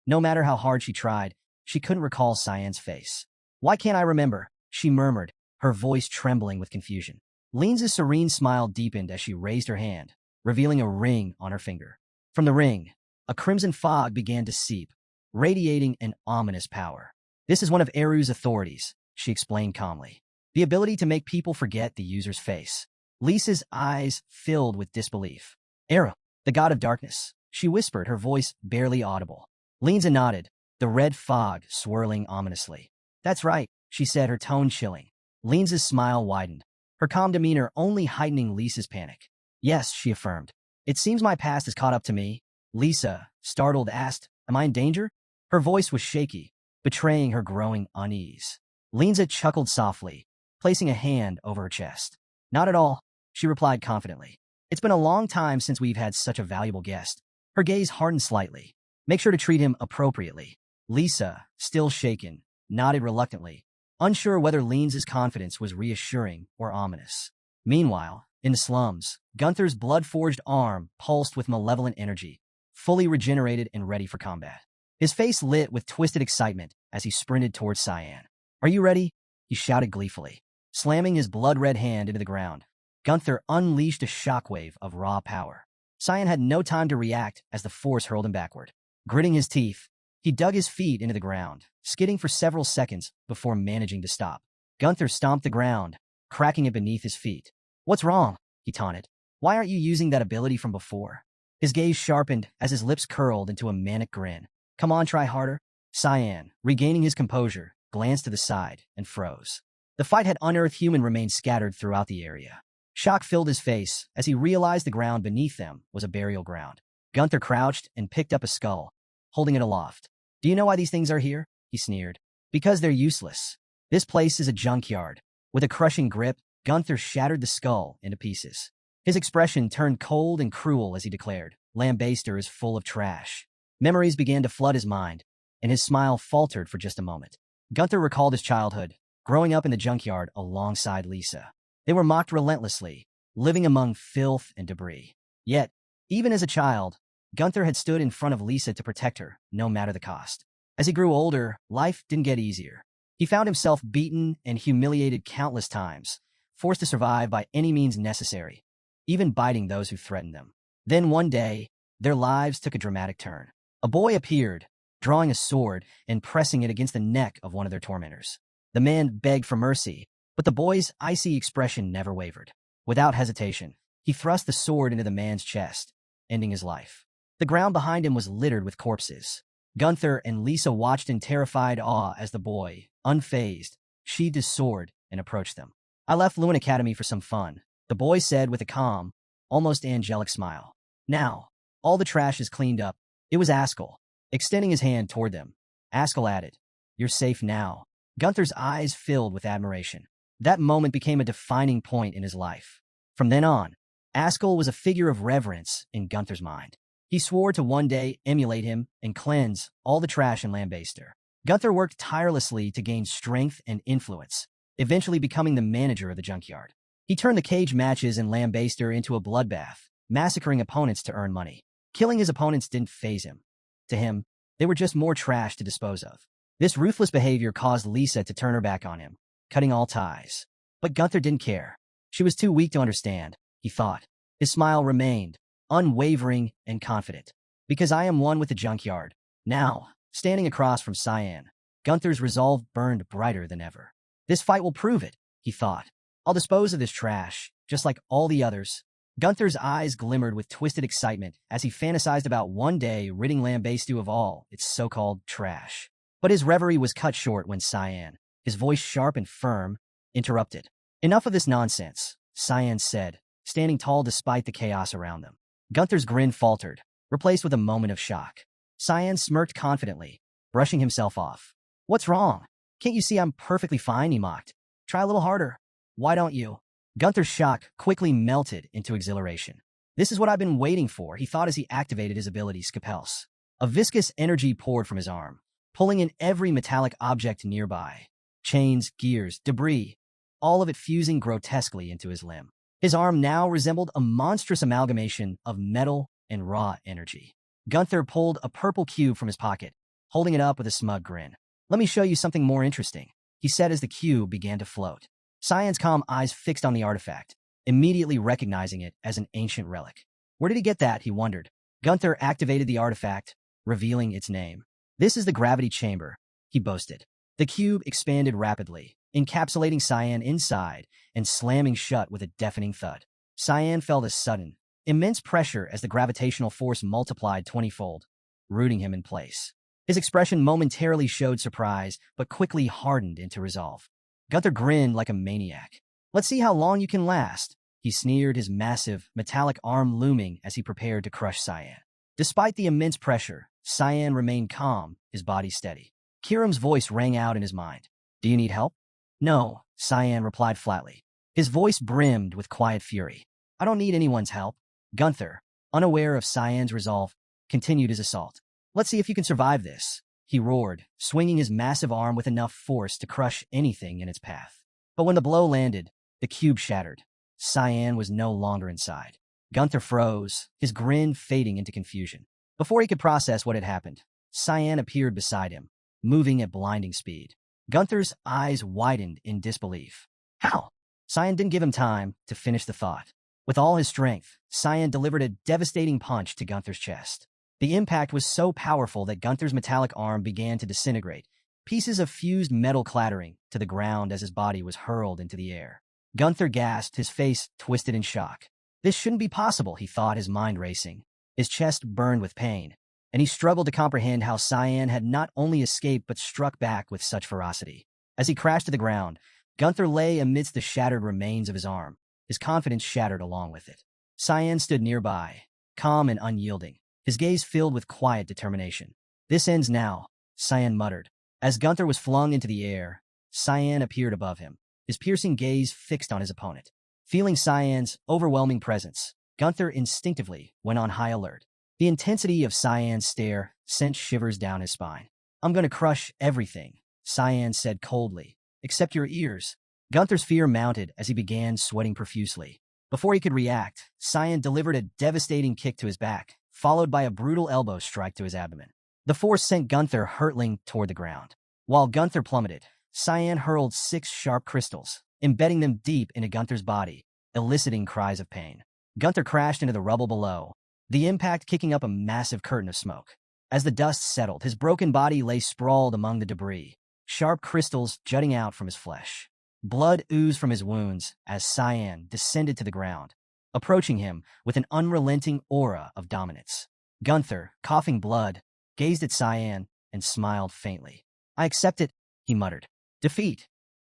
Speaker 1: No matter how hard she tried, she couldn't recall Cyan's face. Why can't I remember? She murmured, her voice trembling with confusion. Lisa's serene smile deepened as she raised her hand, revealing a ring on her finger. From the ring, a crimson fog began to seep, radiating an ominous power. This is one of Eru's authorities, she explained calmly. The ability to make people forget the user's face. Lisa's eyes filled with disbelief. Eru, the god of darkness, she whispered, her voice barely audible. Lisa nodded, the red fog swirling ominously. That's right, she said, her tone chilling. Lisa's smile widened, her calm demeanor only heightening Lisa's panic. Yes, she affirmed. It seems my past has caught up to me. Lisa, startled, asked, Am I in danger? Her voice was shaky, betraying her growing unease. Lisa chuckled softly, placing a hand over her chest. Not at all, she replied confidently. It's been a long time since we've had such a valuable guest. Her gaze hardened slightly. Make sure to treat him appropriately. Lisa, still shaken, nodded reluctantly, unsure whether Lisa's confidence was reassuring or ominous. Meanwhile, in the slums, Gunther's blood-forged arm pulsed with malevolent energy, fully regenerated and ready for combat. His face lit with twisted excitement as he sprinted towards Cyan. Are you ready? He shouted gleefully. Slamming his blood-red hand into the ground, Gunther unleashed a shockwave of raw power. Cyan had no time to react as the force hurled him backward. Gritting his teeth, he dug his feet into the ground, skidding for several seconds before managing to stop. Gunther stomped the ground, cracking it beneath his feet. What's wrong? He taunted. Why aren't you using that ability from before? His gaze sharpened as his lips curled into a manic grin. Come on, try harder. Cyan, regaining his composure, glanced to the side and froze. The fight had unearthed human remains scattered throughout the area. Shock filled his face as he realized the ground beneath them was a burial ground. Gunther crouched and picked up a skull, holding it aloft. Do you know why these things are here? He sneered. Because they're useless. This place is a junkyard. With a crushing grip, Gunther shattered the skull into pieces. His expression turned cold and cruel as he declared, Lambaster is full of trash. Memories began to flood his mind, and his smile faltered for just a moment. Gunther recalled his childhood, growing up in the junkyard alongside Lisa. They were mocked relentlessly, living among filth and debris. Yet, even as a child, Gunther had stood in front of Lisa to protect her, no matter the cost. As he grew older, life didn't get easier. He found himself beaten and humiliated countless times, forced to survive by any means necessary, even biting those who threatened them. Then one day, their lives took a dramatic turn. A boy appeared, drawing a sword and pressing it against the neck of one of their tormentors. The man begged for mercy, but the boy's icy expression never wavered. Without hesitation, he thrust the sword into the man's chest, ending his life. The ground behind him was littered with corpses. Gunther and Lisa watched in terrified awe as the boy, unfazed, sheathed his sword and approached them. I left Lewin Academy for some fun, the boy said with a calm, almost angelic smile. Now, all the trash is cleaned up. It was Ascal, extending his hand toward them. Ascal added, You're safe now. Gunther's eyes filled with admiration. That moment became a defining point in his life. From then on, Ascal was a figure of reverence in Gunther's mind. He swore to one day emulate him and cleanse all the trash in Lambaster. Gunther worked tirelessly to gain strength and influence, eventually becoming the manager of the junkyard. He turned the cage matches in Lambaster into a bloodbath, massacring opponents to earn money. Killing his opponents didn't faze him. To him, they were just more trash to dispose of. This ruthless behavior caused Lisa to turn her back on him, cutting all ties. But Gunther didn't care. She was too weak to understand, he thought. His smile remained, unwavering and confident. Because I am one with the junkyard. Now, standing across from Cyan, Gunther's resolve burned brighter than ever. This fight will prove it, he thought. I'll dispose of this trash, just like all the others. Gunther's eyes glimmered with twisted excitement as he fantasized about one day ridding Lambestu of all its so-called trash. But his reverie was cut short when Cyan, his voice sharp and firm, interrupted. "Enough of this nonsense," Cyan said, standing tall despite the chaos around them. Gunther's grin faltered, replaced with a moment of shock. Cyan smirked confidently, brushing himself off. "What's wrong? Can't you see I'm perfectly fine?" he mocked. "Try a little harder. Why don't you?" Gunther's shock quickly melted into exhilaration. "This is what I've been waiting for," he thought as he activated his ability Scapels. A viscous energy poured from his arm, pulling in every metallic object nearby. Chains, gears, debris, all of it fusing grotesquely into his limb. His arm now resembled a monstrous amalgamation of metal and raw energy. Gunther pulled a purple cube from his pocket, holding it up with a smug grin. "Let me show you something more interesting," he said as the cube began to float. Cyan's calm eyes fixed on the artifact, immediately recognizing it as an ancient relic. Where did he get that, he wondered. Gunther activated the artifact, revealing its name. "This is the gravity chamber," he boasted. The cube expanded rapidly, encapsulating Cyan inside and slamming shut with a deafening thud. Cyan felt a sudden, immense pressure as the gravitational force multiplied 20-fold, rooting him in place. His expression momentarily showed surprise, but quickly hardened into resolve. Gunther grinned like a maniac. "Let's see how long you can last," he sneered, his massive, metallic arm looming as he prepared to crush Cyan. Despite the immense pressure, Cyan remained calm, his body steady. Kiram's voice rang out in his mind. "Do you need help?" "No," Cyan replied flatly. His voice brimmed with quiet fury. "I don't need anyone's help." Gunther, unaware of Cyan's resolve, continued his assault. "Let's see if you can survive this," he roared, swinging his massive arm with enough force to crush anything in its path. But when the blow landed, the cube shattered. Cyan was no longer inside. Gunther froze, his grin fading into confusion. Before he could process what had happened, Cyan appeared beside him, moving at blinding speed. Gunther's eyes widened in disbelief. "How?" Cyan didn't give him time to finish the thought. With all his strength, Cyan delivered a devastating punch to Gunther's chest. The impact was so powerful that Gunther's metallic arm began to disintegrate, pieces of fused metal clattering to the ground as his body was hurled into the air. Gunther gasped, his face twisted in shock. This shouldn't be possible, he thought, his mind racing. His chest burned with pain, and he struggled to comprehend how Cyan had not only escaped but struck back with such ferocity. As he crashed to the ground, Gunther lay amidst the shattered remains of his arm, his confidence shattered along with it. Cyan stood nearby, calm and unyielding, his gaze filled with quiet determination. "This ends now," Cyan muttered. As Gunther was flung into the air, Cyan appeared above him, his piercing gaze fixed on his opponent. Feeling Cyan's overwhelming presence, Gunther instinctively went on high alert. The intensity of Cyan's stare sent shivers down his spine. "I'm going to crush everything," Cyan said coldly, "except your ears." Gunther's fear mounted as he began sweating profusely. Before he could react, Cyan delivered a devastating kick to his back, followed by a brutal elbow strike to his abdomen. The force sent Gunther hurtling toward the ground. While Gunther plummeted, Cyan hurled 6 sharp crystals, embedding them deep into Gunther's body, eliciting cries of pain. Gunther crashed into the rubble below, the impact kicking up a massive curtain of smoke. As the dust settled, his broken body lay sprawled among the debris, sharp crystals jutting out from his flesh. Blood oozed from his wounds as Cyan descended to the ground, approaching him with an unrelenting aura of dominance. Gunther, coughing blood, gazed at Cyan and smiled faintly. "I accept it," he muttered. "Defeat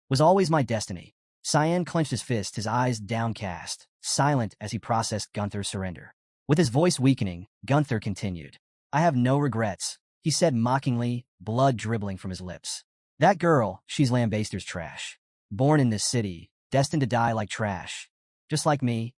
Speaker 1: was always my destiny." Cyan clenched his fist, his eyes downcast, silent as he processed Gunther's surrender. With his voice weakening, Gunther continued. "I have no regrets," he said mockingly, blood dribbling from his lips. "That girl, she's Lambester's trash. Born in this city, destined to die like trash. Just like me.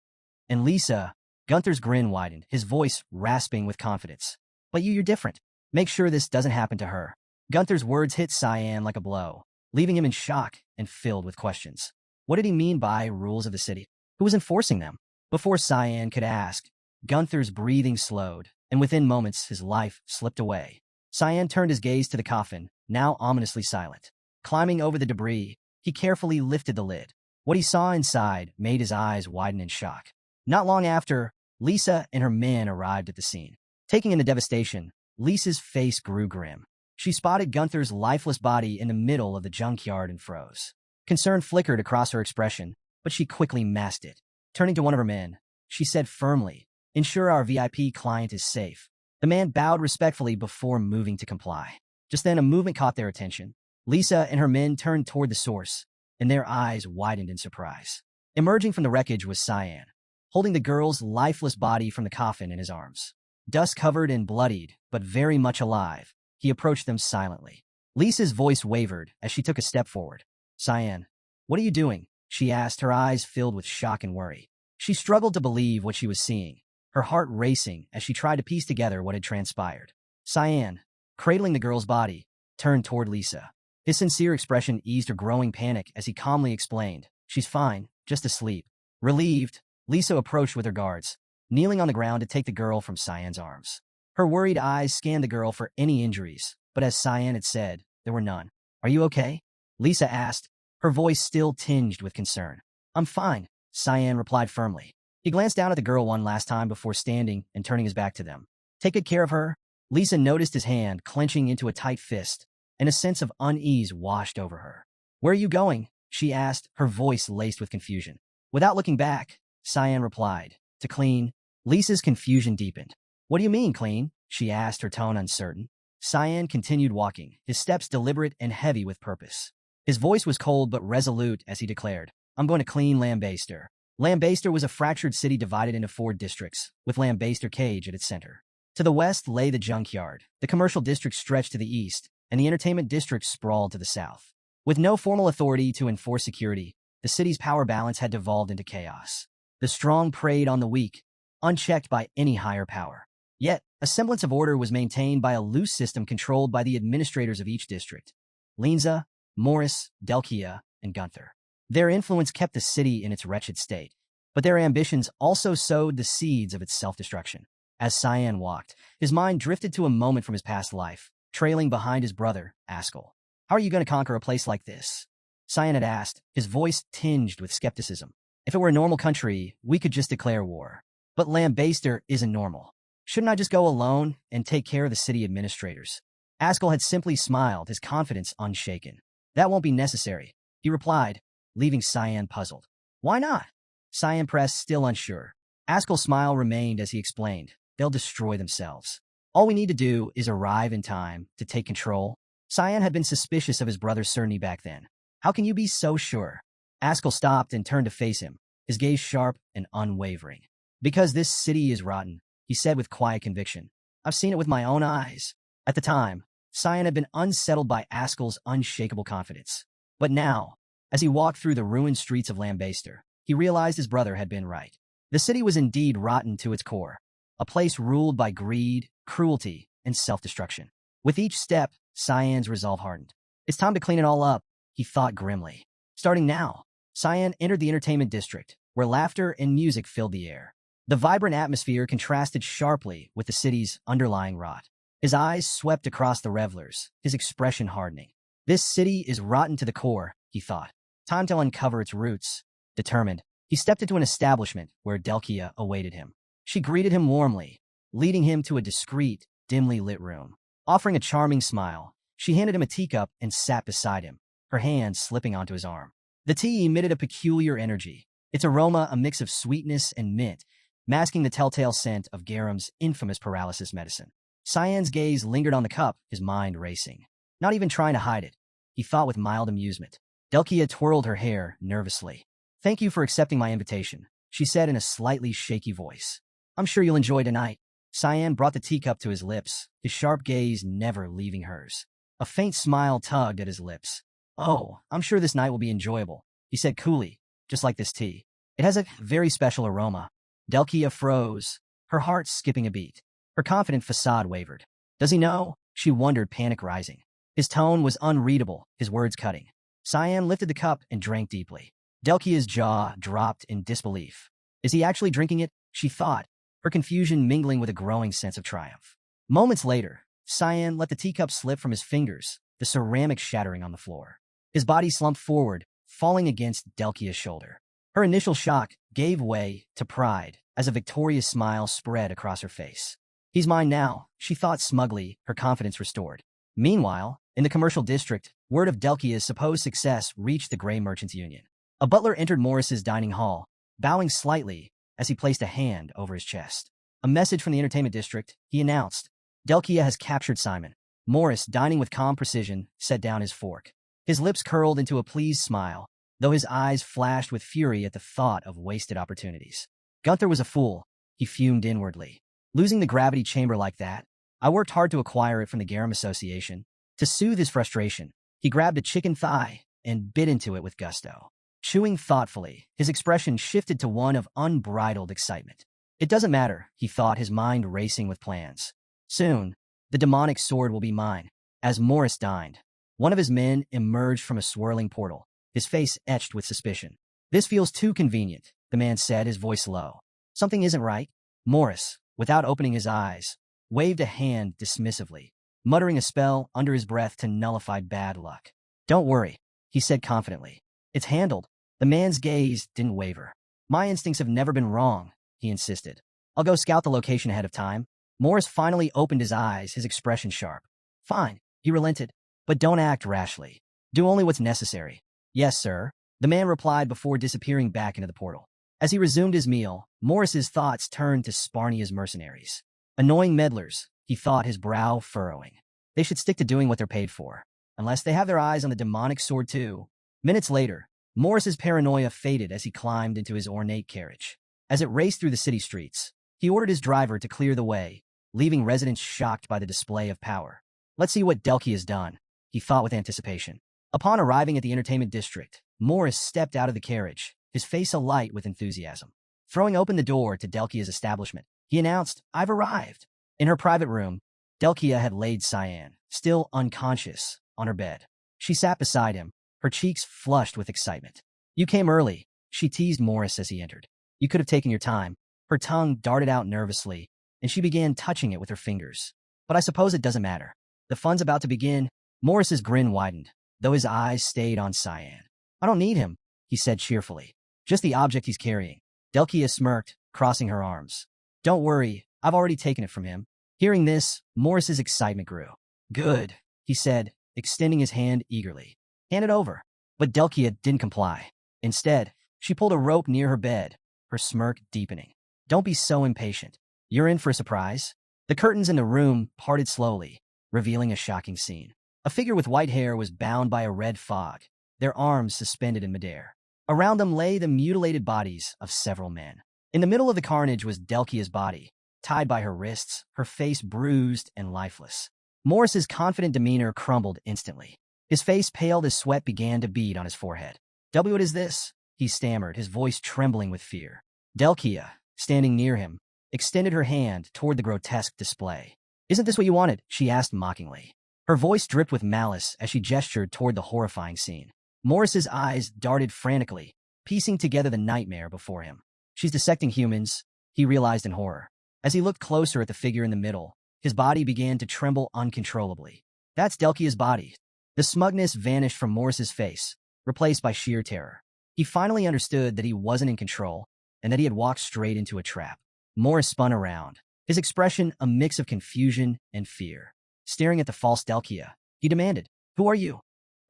Speaker 1: And Lisa," Gunther's grin widened, his voice rasping with confidence. "But you're different. Make sure this doesn't happen to her." Gunther's words hit Cyan like a blow, leaving him in shock and filled with questions. What did he mean by rules of the city? Who was enforcing them? Before Cyan could ask, Gunther's breathing slowed, and within moments his life slipped away. Cyan turned his gaze to the coffin, now ominously silent. Climbing over the debris, he carefully lifted the lid. What he saw inside made his eyes widen in shock. Not long after, Lisa and her men arrived at the scene. Taking in the devastation, Lisa's face grew grim. She spotted Gunther's lifeless body in the middle of the junkyard and froze. Concern flickered across her expression, but she quickly masked it. Turning to one of her men, she said firmly. Ensure our VIP client is safe. The man bowed respectfully before moving to comply. Just then, a movement caught their attention. Lisa and her men turned toward the source, and their eyes widened in surprise. Emerging from the wreckage was Cyan, holding the girl's lifeless body from the coffin in his arms. Dust-covered and bloodied, but very much alive, he approached them silently. Lisa's voice wavered as she took a step forward. Cyan, what are you doing? She asked, her eyes filled with shock and worry. She struggled to believe what she was seeing, her heart racing as she tried to piece together what had transpired. Cyan, cradling the girl's body, turned toward Lisa. His sincere expression eased her growing panic as he calmly explained, she's fine, just asleep. Relieved, Lisa approached with her guards, kneeling on the ground to take the girl from Cyan's arms. Her worried eyes scanned the girl for any injuries, but as Cyan had said, there were none. Are you okay? Lisa asked, her voice still tinged with concern. I'm fine, Cyan replied firmly. He glanced down at the girl one last time before standing and turning his back to them. Take good care of her. Lisa noticed his hand clenching into a tight fist, and a sense of unease washed over her. Where are you going? She asked, her voice laced with confusion. Without looking back, Cyan replied, to clean. Lisa's confusion deepened. What do you mean, clean? She asked, her tone uncertain. Cyan continued walking, his steps deliberate and heavy with purpose. His voice was cold but resolute as he declared, I'm going to clean Lambaster. Lambaster was a fractured city divided into 4 districts, with Lambaster Cage at its center. To the west lay the junkyard, the commercial district stretched to the east, and the entertainment district sprawled to the south. With no formal authority to enforce security, the city's power balance had devolved into chaos. The strong preyed on the weak, unchecked by any higher power. Yet, a semblance of order was maintained by a loose system controlled by the administrators of each district. Linza, Morris, Delkia, and Gunther. Their influence kept the city in its wretched state, but their ambitions also sowed the seeds of its self-destruction. As Cyan walked, his mind drifted to a moment from his past life, trailing behind his brother, Ascal. How are you going to conquer a place like this? Cyan had asked, his voice tinged with skepticism. If it were a normal country, we could just declare war. But Lambaster isn't normal. Shouldn't I just go alone and take care of the city administrators? Ascal had simply smiled, his confidence unshaken. That won't be necessary, he replied, leaving Cyan puzzled. Why not? Cyan pressed, still unsure. Ascal's smile remained as he explained, they'll destroy themselves. All we need to do is arrive in time to take control. Cyan had been suspicious of his brother's certainty back then. How can you be so sure? Ascal stopped and turned to face him, his gaze sharp and unwavering. Because this city is rotten, he said with quiet conviction. I've seen it with my own eyes. At the time, Cyan had been unsettled by Ascal's unshakable confidence. But now, as he walked through the ruined streets of Lambaster, he realized his brother had been right. The city was indeed rotten to its core, a place ruled by greed, cruelty, and self-destruction. With each step, Cyan's resolve hardened. It's time to clean it all up, he thought grimly. Starting now, Cyan entered the entertainment district, where laughter and music filled the air. The vibrant atmosphere contrasted sharply with the city's underlying rot. His eyes swept across the revelers, his expression hardening. This city is rotten to the core, he thought. Time to uncover its roots. Determined, he stepped into an establishment where Delkia awaited him. She greeted him warmly, leading him to a discreet, dimly lit room. Offering a charming smile, she handed him a teacup and sat beside him, her hand slipping onto his arm. The tea emitted a peculiar energy, its aroma a mix of sweetness and mint, masking the telltale scent of Garam's infamous paralysis medicine. Cyan's gaze lingered on the cup, his mind racing. Not even trying to hide it, he thought with mild amusement. Delkia twirled her hair nervously. Thank you for accepting my invitation, she said in a slightly shaky voice. I'm sure you'll enjoy tonight. Cyan brought the teacup to his lips, his sharp gaze never leaving hers. A faint smile tugged at his lips. Oh, I'm sure this night will be enjoyable, he said coolly, just like this tea. It has a very special aroma. Delkia froze, her heart skipping a beat. Her confident facade wavered. Does he know? She wondered, panic rising. His tone was unreadable, his words cutting. Cyan lifted the cup and drank deeply. Delkia's jaw dropped in disbelief. Is he actually drinking it? She thought, her confusion mingling with a growing sense of triumph. Moments later, Cyan let the teacup slip from his fingers, the ceramic shattering on the floor. His body slumped forward, falling against Delkia's shoulder. Her initial shock gave way to pride as a victorious smile spread across her face. He's mine now, she thought smugly, her confidence restored. Meanwhile, in the commercial district, word of Delkia's supposed success reached the Gray Merchants Union. A butler entered Morris's dining hall, bowing slightly, as he placed a hand over his chest. A message from the entertainment district, he announced. Delkia has captured Simon. Morris, dining with calm precision, set down his fork. His lips curled into a pleased smile, though his eyes flashed with fury at the thought of wasted opportunities. Gunther was a fool, he fumed inwardly. Losing the gravity chamber like that? I worked hard to acquire it from the Garum Association. To soothe his frustration, he grabbed a chicken thigh and bit into it with gusto. Chewing thoughtfully, his expression shifted to one of unbridled excitement. It doesn't matter, he thought, his mind racing with plans. Soon, the demonic sword will be mine. As Morris dined, one of his men emerged from a swirling portal, his face etched with suspicion. This feels too convenient, the man said, his voice low. Something isn't right. Morris, without opening his eyes, waved a hand dismissively, muttering a spell under his breath to nullify bad luck. Don't worry, he said confidently. It's handled. The man's gaze didn't waver. My instincts have never been wrong, he insisted. I'll go scout the location ahead of time. Morris finally opened his eyes, his expression sharp. Fine, he relented, but don't act rashly. Do only what's necessary. Yes, sir, the man replied before disappearing back into the portal. As he resumed his meal, Morris's thoughts turned to Sparnia's mercenaries. Annoying meddlers, he thought, his brow furrowing. They should stick to doing what they're paid for, unless they have their eyes on the demonic sword too. Minutes later, Morris's paranoia faded as he climbed into his ornate carriage. As it raced through the city streets, he ordered his driver to clear the way, leaving residents shocked by the display of power. Let's see what Delki has done, he thought with anticipation. Upon arriving at the entertainment district, Morris stepped out of the carriage, his face alight with enthusiasm. Throwing open the door to Delkia's establishment, he announced, I've arrived. In her private room, Delkia had laid Cyan, still unconscious, on her bed. She sat beside him, her cheeks flushed with excitement. You came early, she teased Morris as he entered. You could have taken your time. Her tongue darted out nervously, and she began touching it with her fingers. But I suppose it doesn't matter. The fun's about to begin. Morris's grin widened, though his eyes stayed on Cyan. I don't need him, he said cheerfully. Just the object he's carrying. Delkia smirked, crossing her arms. Don't worry, I've already taken it from him. Hearing this, Morris's excitement grew. Good, he said, extending his hand eagerly. Hand it over. But Delkia didn't comply. Instead, she pulled a rope near her bed, her smirk deepening. Don't be so impatient. You're in for a surprise. The curtains in the room parted slowly, revealing a shocking scene. A figure with white hair was bound by a red fog, their arms suspended in midair. Around them lay the mutilated bodies of several men. In the middle of the carnage was Delkia's body, tied by her wrists, her face bruised and lifeless. Morris's confident demeanor crumbled instantly. His face paled as sweat began to bead on his forehead. What is this? He stammered, his voice trembling with fear. Delkia, standing near him, extended her hand toward the grotesque display. Isn't this what you wanted? She asked mockingly. Her voice dripped with malice as she gestured toward the horrifying scene. Morris's eyes darted frantically, piecing together the nightmare before him. She's dissecting humans, he realized in horror. As he looked closer at the figure in the middle, his body began to tremble uncontrollably. That's Delkia's body. The smugness vanished from Morris's face, replaced by sheer terror. He finally understood that he wasn't in control and that he had walked straight into a trap. Morris spun around, his expression a mix of confusion and fear. Staring at the false Delkia, he demanded, Who are you?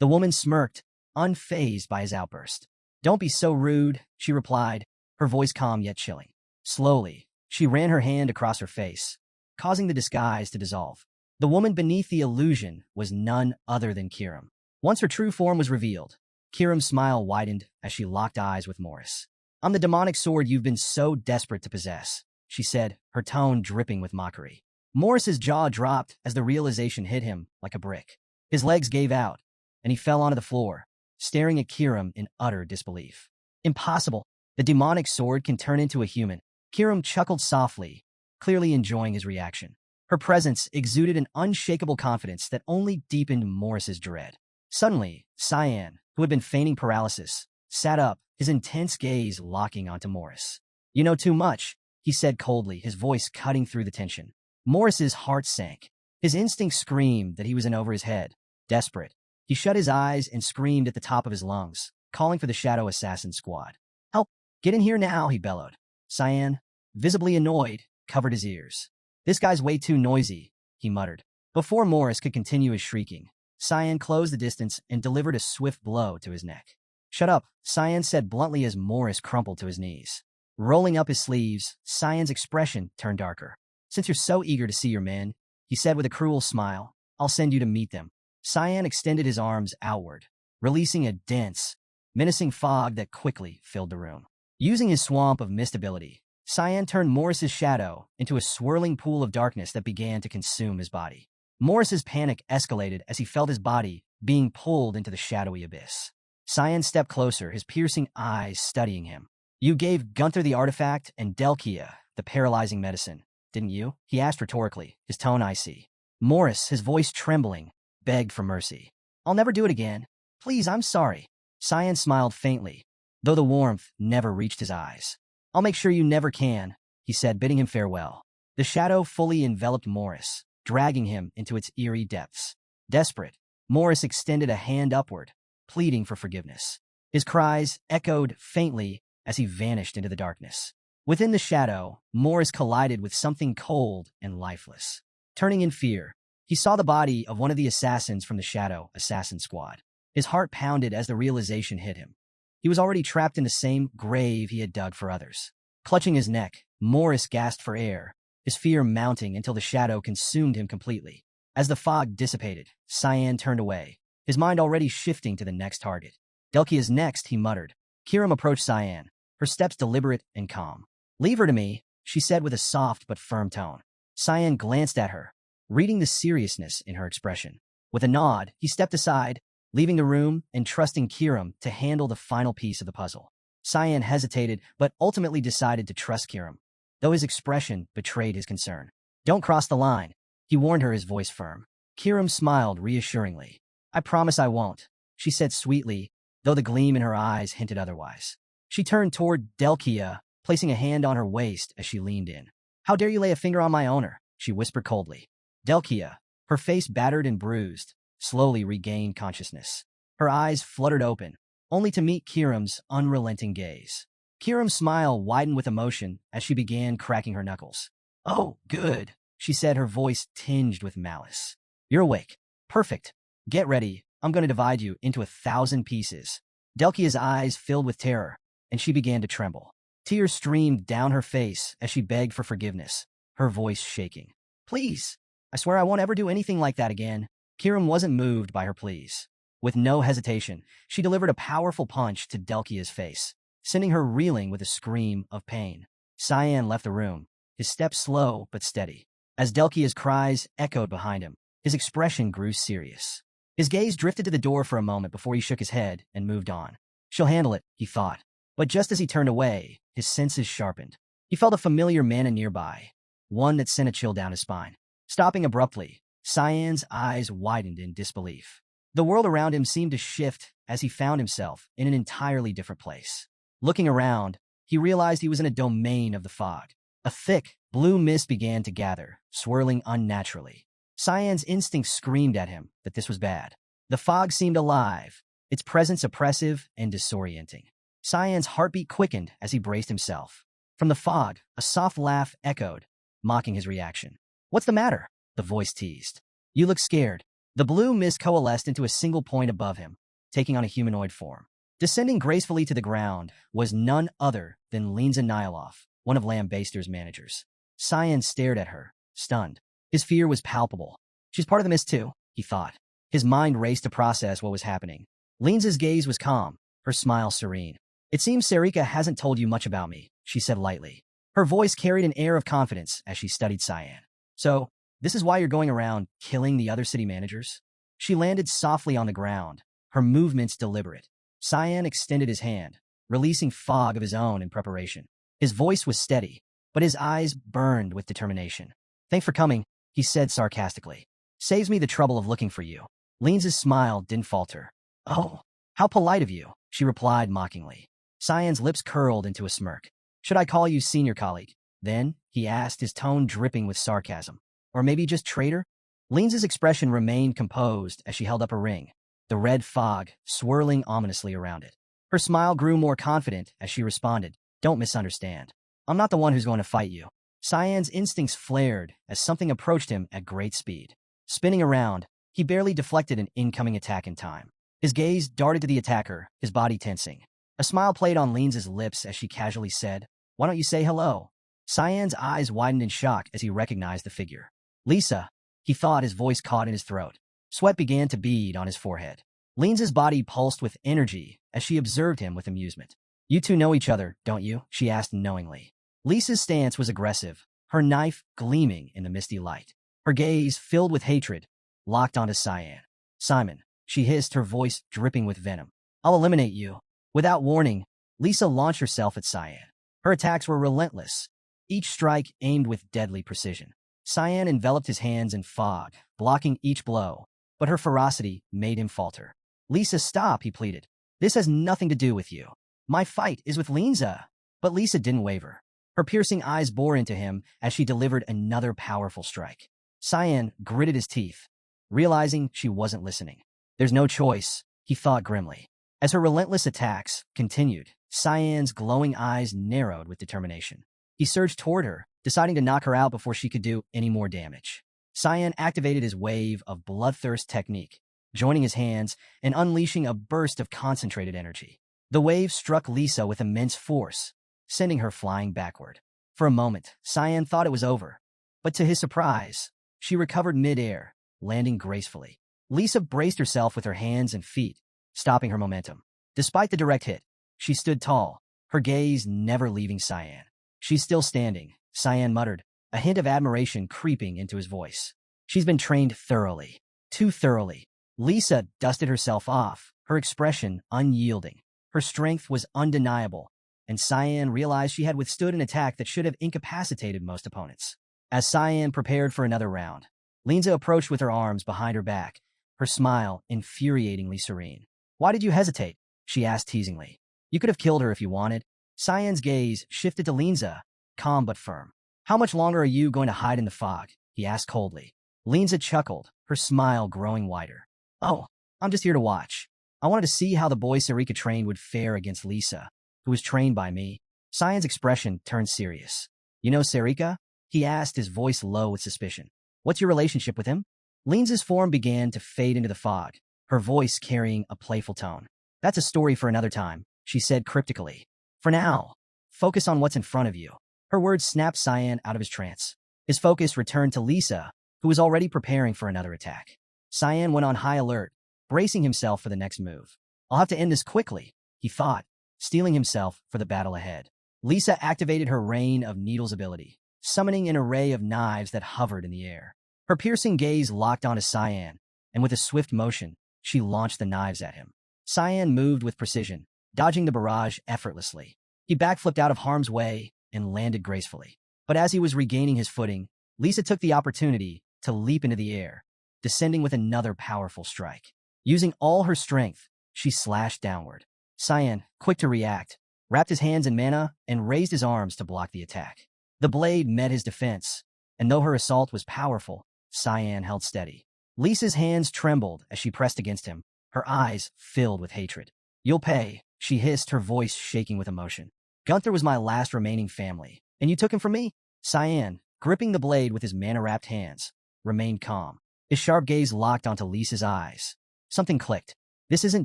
Speaker 1: The woman smirked, unfazed by his outburst. Don't be so rude, she replied, her voice calm yet chilling. Slowly, she ran her hand across her face, causing the disguise to dissolve. The woman beneath the illusion was none other than Kiram. Once her true form was revealed, Kiram's smile widened as she locked eyes with Morris. I'm the demonic sword you've been so desperate to possess, she said, her tone dripping with mockery. Morris's jaw dropped as the realization hit him like a brick. His legs gave out, and he fell onto the floor, staring at Kiram in utter disbelief. Impossible. The demonic sword can turn into a human. Kiram chuckled softly, clearly enjoying his reaction. Her presence exuded an unshakable confidence that only deepened Morris's dread. Suddenly, Cyan, who had been feigning paralysis, sat up, his intense gaze locking onto Morris. You know too much, he said coldly, his voice cutting through the tension. Morris's heart sank. His instinct screamed that he was in over his head. Desperate, he shut his eyes and screamed at the top of his lungs, calling for the Shadow Assassin squad. Help! Get in here now, he bellowed. Cyan, visibly annoyed, covered his ears. This guy's way too noisy, he muttered. Before Morris could continue his shrieking, Cyan closed the distance and delivered a swift blow to his neck. Shut up, Cyan said bluntly as Morris crumpled to his knees. Rolling up his sleeves, Cyan's expression turned darker. Since you're so eager to see your men, he said with a cruel smile, I'll send you to meet them. Cyan extended his arms outward, releasing a dense, menacing fog that quickly filled the room. Using his swamp of mist ability, Cyan turned Morris's shadow into a swirling pool of darkness that began to consume his body. Morris's panic escalated as he felt his body being pulled into the shadowy abyss. Cyan stepped closer, his piercing eyes studying him. You gave Gunther the artifact and Delkia the paralyzing medicine, didn't you? He asked rhetorically, his tone icy. Morris, his voice trembling, begged for mercy. I'll never do it again. Please, I'm sorry. Cyan smiled faintly, though the warmth never reached his eyes. I'll make sure you never can, he said, bidding him farewell. The shadow fully enveloped Morris, dragging him into its eerie depths. Desperate, Morris extended a hand upward, pleading for forgiveness. His cries echoed faintly as he vanished into the darkness. Within the shadow, Morris collided with something cold and lifeless. Turning in fear, he saw the body of one of the assassins from the Shadow Assassin Squad. His heart pounded as the realization hit him. He was already trapped in the same grave he had dug for others. Clutching his neck, Morris gasped for air, his fear mounting until the shadow consumed him completely. As the fog dissipated, Cyan turned away, his mind already shifting to the next target. Delkia is next, he muttered. Kiram approached Cyan, her steps deliberate and calm. Leave her to me, she said with a soft but firm tone. Cyan glanced at her, reading the seriousness in her expression. With a nod, he stepped aside, leaving the room and trusting Kiram to handle the final piece of the puzzle. Cyan hesitated, but ultimately decided to trust Kiram, though his expression betrayed his concern. Don't cross the line, he warned her, his voice firm. Kiram smiled reassuringly. I promise I won't, she said sweetly, though the gleam in her eyes hinted otherwise. She turned toward Delkia, placing a hand on her waist as she leaned in. How dare you lay a finger on my owner, she whispered coldly. Delkia, her face battered and bruised, slowly regained consciousness. Her eyes fluttered open, only to meet Kiram's unrelenting gaze. Kiram's smile widened with emotion as she began cracking her knuckles. Oh, good, she said, her voice tinged with malice. You're awake. Perfect. Get ready, I'm going to divide you into 1,000 pieces. Delkia's eyes filled with terror, and she began to tremble. Tears streamed down her face as she begged for forgiveness, her voice shaking. Please, I swear I won't ever do anything like that again. Kiram wasn't moved by her pleas. With no hesitation, she delivered a powerful punch to Delkia's face, sending her reeling with a scream of pain. Cyan left the room, his steps slow but steady. As Delkia's cries echoed behind him, his expression grew serious. His gaze drifted to the door for a moment before he shook his head and moved on. She'll handle it, he thought. But just as he turned away, his senses sharpened. He felt a familiar manna nearby, one that sent a chill down his spine. Stopping abruptly, Cyan's eyes widened in disbelief. The world around him seemed to shift as he found himself in an entirely different place. Looking around, he realized he was in a domain of the fog. A thick, blue mist began to gather, swirling unnaturally. Cyan's instincts screamed at him that this was bad. The fog seemed alive, its presence oppressive and disorienting. Cyan's heartbeat quickened as he braced himself. From the fog, a soft laugh echoed, mocking his reaction. What's the matter? The voice teased. You look scared. The blue mist coalesced into a single point above him, taking on a humanoid form. Descending gracefully to the ground was none other than Linza Nilov, one of Lambaster's managers. Cyan stared at her, stunned. His fear was palpable. She's part of the mist too, he thought. His mind raced to process what was happening. Linza's gaze was calm, her smile serene. It seems Sarika hasn't told you much about me, she said lightly. Her voice carried an air of confidence as she studied Cyan. So, this is why you're going around killing the other city managers? She landed softly on the ground, her movements deliberate. Cyan extended his hand, releasing fog of his own in preparation. His voice was steady, but his eyes burned with determination. Thanks for coming, he said sarcastically. Saves me the trouble of looking for you. Linza's smile didn't falter. Oh, how polite of you, she replied mockingly. Cyan's lips curled into a smirk. Should I call you senior colleague? Then, he asked, his tone dripping with sarcasm. Or maybe just traitor? Linza's expression remained composed as she held up a ring, the red fog swirling ominously around it. Her smile grew more confident as she responded, Don't misunderstand. I'm not the one who's going to fight you. Cyan's instincts flared as something approached him at great speed. Spinning around, he barely deflected an incoming attack in time. His gaze darted to the attacker, his body tensing. A smile played on Linza's lips as she casually said, Why don't you say hello? Cyan's eyes widened in shock as he recognized the figure. Lisa, he thought, his voice caught in his throat. Sweat began to bead on his forehead. Linza's body pulsed with energy as she observed him with amusement. You two know each other, don't you? She asked knowingly. Lisa's stance was aggressive, her knife gleaming in the misty light. Her gaze, filled with hatred, locked onto Cyan. Simon, she hissed, her voice dripping with venom. I'll eliminate you. Without warning, Lisa launched herself at Cyan. Her attacks were relentless, each strike aimed with deadly precision. Cyan enveloped his hands in fog, blocking each blow, but her ferocity made him falter. Lisa, stop, he pleaded. This has nothing to do with you. My fight is with Linza. But Lisa didn't waver. Her piercing eyes bore into him as she delivered another powerful strike. Cyan gritted his teeth, realizing she wasn't listening. There's no choice, he thought grimly. As her relentless attacks continued, Cyan's glowing eyes narrowed with determination. He surged toward her, deciding to knock her out before she could do any more damage. Cyan activated his wave of bloodthirst technique, joining his hands and unleashing a burst of concentrated energy. The wave struck Lisa with immense force, sending her flying backward. For a moment, Cyan thought it was over, but to his surprise, she recovered mid-air, landing gracefully. Lisa braced herself with her hands and feet, stopping her momentum. Despite the direct hit, she stood tall, her gaze never leaving Cyan. She's still standing, Cyan muttered, a hint of admiration creeping into his voice. She's been trained thoroughly. Too thoroughly. Lisa dusted herself off, her expression unyielding. Her strength was undeniable, and Cyan realized she had withstood an attack that should have incapacitated most opponents. As Cyan prepared for another round, Linza approached with her arms behind her back, her smile infuriatingly serene. Why did you hesitate? She asked teasingly. You could have killed her if you wanted. Cyan's gaze shifted to Linza, calm but firm. How much longer are you going to hide in the fog? He asked coldly. Linza chuckled, her smile growing wider. Oh, I'm just here to watch. I wanted to see how the boy Sarika trained would fare against Lisa, who was trained by me. Cyan's expression turned serious. You know Sarika? He asked, his voice low with suspicion. What's your relationship with him? Linza's form began to fade into the fog, her voice carrying a playful tone. That's a story for another time, she said cryptically. For now, focus on what's in front of you. Her words snapped Cyan out of his trance. His focus returned to Lisa, who was already preparing for another attack. Cyan went on high alert, bracing himself for the next move. I'll have to end this quickly, he thought, steeling himself for the battle ahead. Lisa activated her Rain of Needles ability, summoning an array of knives that hovered in the air. Her piercing gaze locked onto Cyan, and with a swift motion, she launched the knives at him. Cyan moved with precision, dodging the barrage effortlessly. He backflipped out of harm's way and landed gracefully. But as he was regaining his footing, Lisa took the opportunity to leap into the air, descending with another powerful strike. Using all her strength, she slashed downward. Cyan, quick to react, wrapped his hands in mana and raised his arms to block the attack. The blade met his defense, and though her assault was powerful, Cyan held steady. Lisa's hands trembled as she pressed against him, her eyes filled with hatred. You'll pay, she hissed, her voice shaking with emotion. Gunther was my last remaining family, and you took him from me? Cyan, gripping the blade with his mana-wrapped hands, remained calm. His sharp gaze locked onto Lisa's eyes. Something clicked. This isn't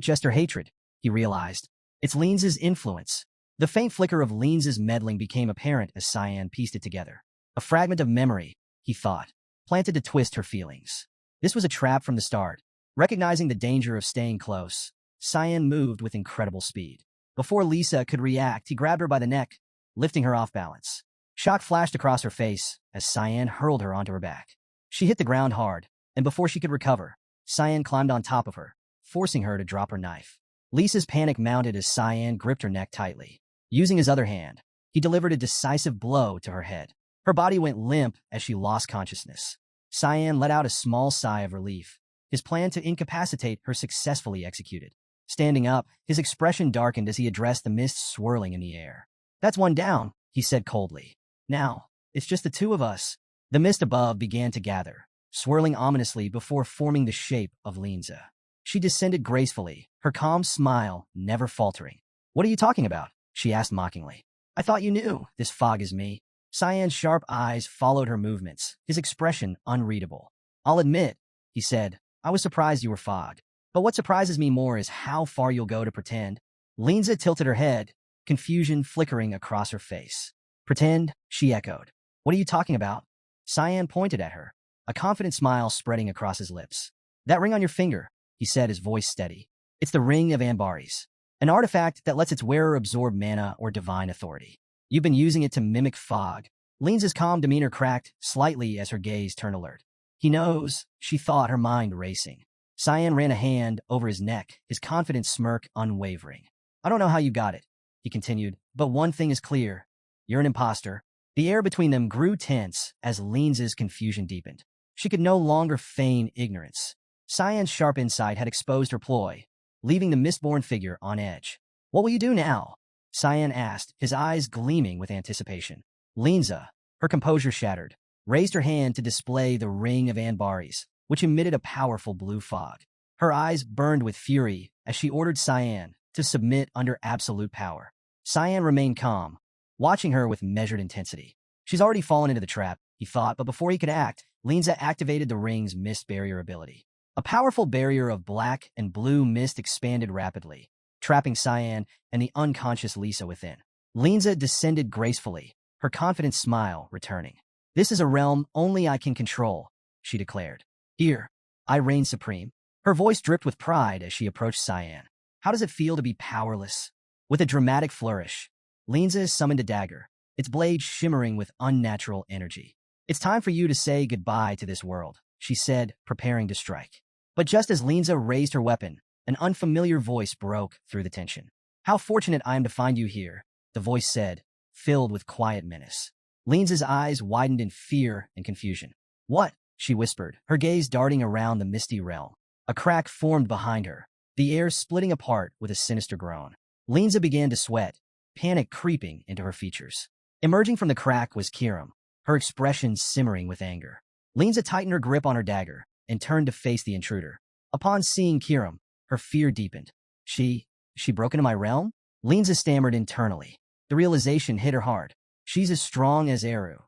Speaker 1: just her hatred, he realized. It's Linza's influence. The faint flicker of Linza's meddling became apparent as Cyan pieced it together. A fragment of memory, he thought, planted to twist her feelings. This was a trap from the start. Recognizing the danger of staying close, Cyan moved with incredible speed. Before Lisa could react, he grabbed her by the neck, lifting her off balance. Shock flashed across her face as Cyan hurled her onto her back. She hit the ground hard, and before she could recover, Cyan climbed on top of her, forcing her to drop her knife. Lisa's panic mounted as Cyan gripped her neck tightly. Using his other hand, he delivered a decisive blow to her head. Her body went limp as she lost consciousness. Cyan let out a small sigh of relief, his plan to incapacitate her successfully executed. Standing up, his expression darkened as he addressed the mist swirling in the air. That's one down, he said coldly. Now, it's just the two of us. The mist above began to gather, swirling ominously before forming the shape of Linza. She descended gracefully, her calm smile never faltering. What are you talking about? She asked mockingly. I thought you knew. This fog is me. Cyan's sharp eyes followed her movements, his expression unreadable. I'll admit, he said, I was surprised you were fogged. But what surprises me more is how far you'll go to pretend. Linza tilted her head, confusion flickering across her face. Pretend, she echoed. What are you talking about? Cyan pointed at her, a confident smile spreading across his lips. That ring on your finger, he said, his voice steady. It's the Ring of Anbaris, an artifact that lets its wearer absorb mana or divine authority. You've been using it to mimic fog. Linza's calm demeanor cracked slightly as her gaze turned alert. He knows, she thought, her mind racing. Cyan ran a hand over his neck, his confident smirk unwavering. I don't know how you got it, he continued, but one thing is clear. You're an imposter. The air between them grew tense as Linza's confusion deepened. She could no longer feign ignorance. Cyan's sharp insight had exposed her ploy, leaving the mistborn figure on edge. What will you do now? Cyan asked, his eyes gleaming with anticipation. Linza, her composure shattered, raised her hand to display the Ring of Anbaris, which emitted a powerful blue fog. Her eyes burned with fury as she ordered Cyan to submit under absolute power. Cyan remained calm, watching her with measured intensity. She's already fallen into the trap, he thought, but before he could act, Linza activated the ring's mist barrier ability. A powerful barrier of black and blue mist expanded rapidly, trapping Cyan and the unconscious Lisa within. Linza descended gracefully, her confident smile returning. This is a realm only I can control, she declared. Here, I reign supreme. Her voice dripped with pride as she approached Cyan. How does it feel to be powerless? With a dramatic flourish, Linza summoned a dagger, its blade shimmering with unnatural energy. It's time for you to say goodbye to this world, she said, preparing to strike. But just as Linza raised her weapon, an unfamiliar voice broke through the tension. How fortunate I am to find you here, the voice said, filled with quiet menace. Linza's eyes widened in fear and confusion. What? She whispered, her gaze darting around the misty realm. A crack formed behind her, the air splitting apart with a sinister groan. Linza began to sweat, panic creeping into her features. Emerging from the crack was Kiram, her expression simmering with anger. Linza tightened her grip on her dagger and turned to face the intruder. Upon seeing Kiram, her fear deepened. She broke into my realm? Linza stammered internally. The realization hit her hard. She's as strong as Eru,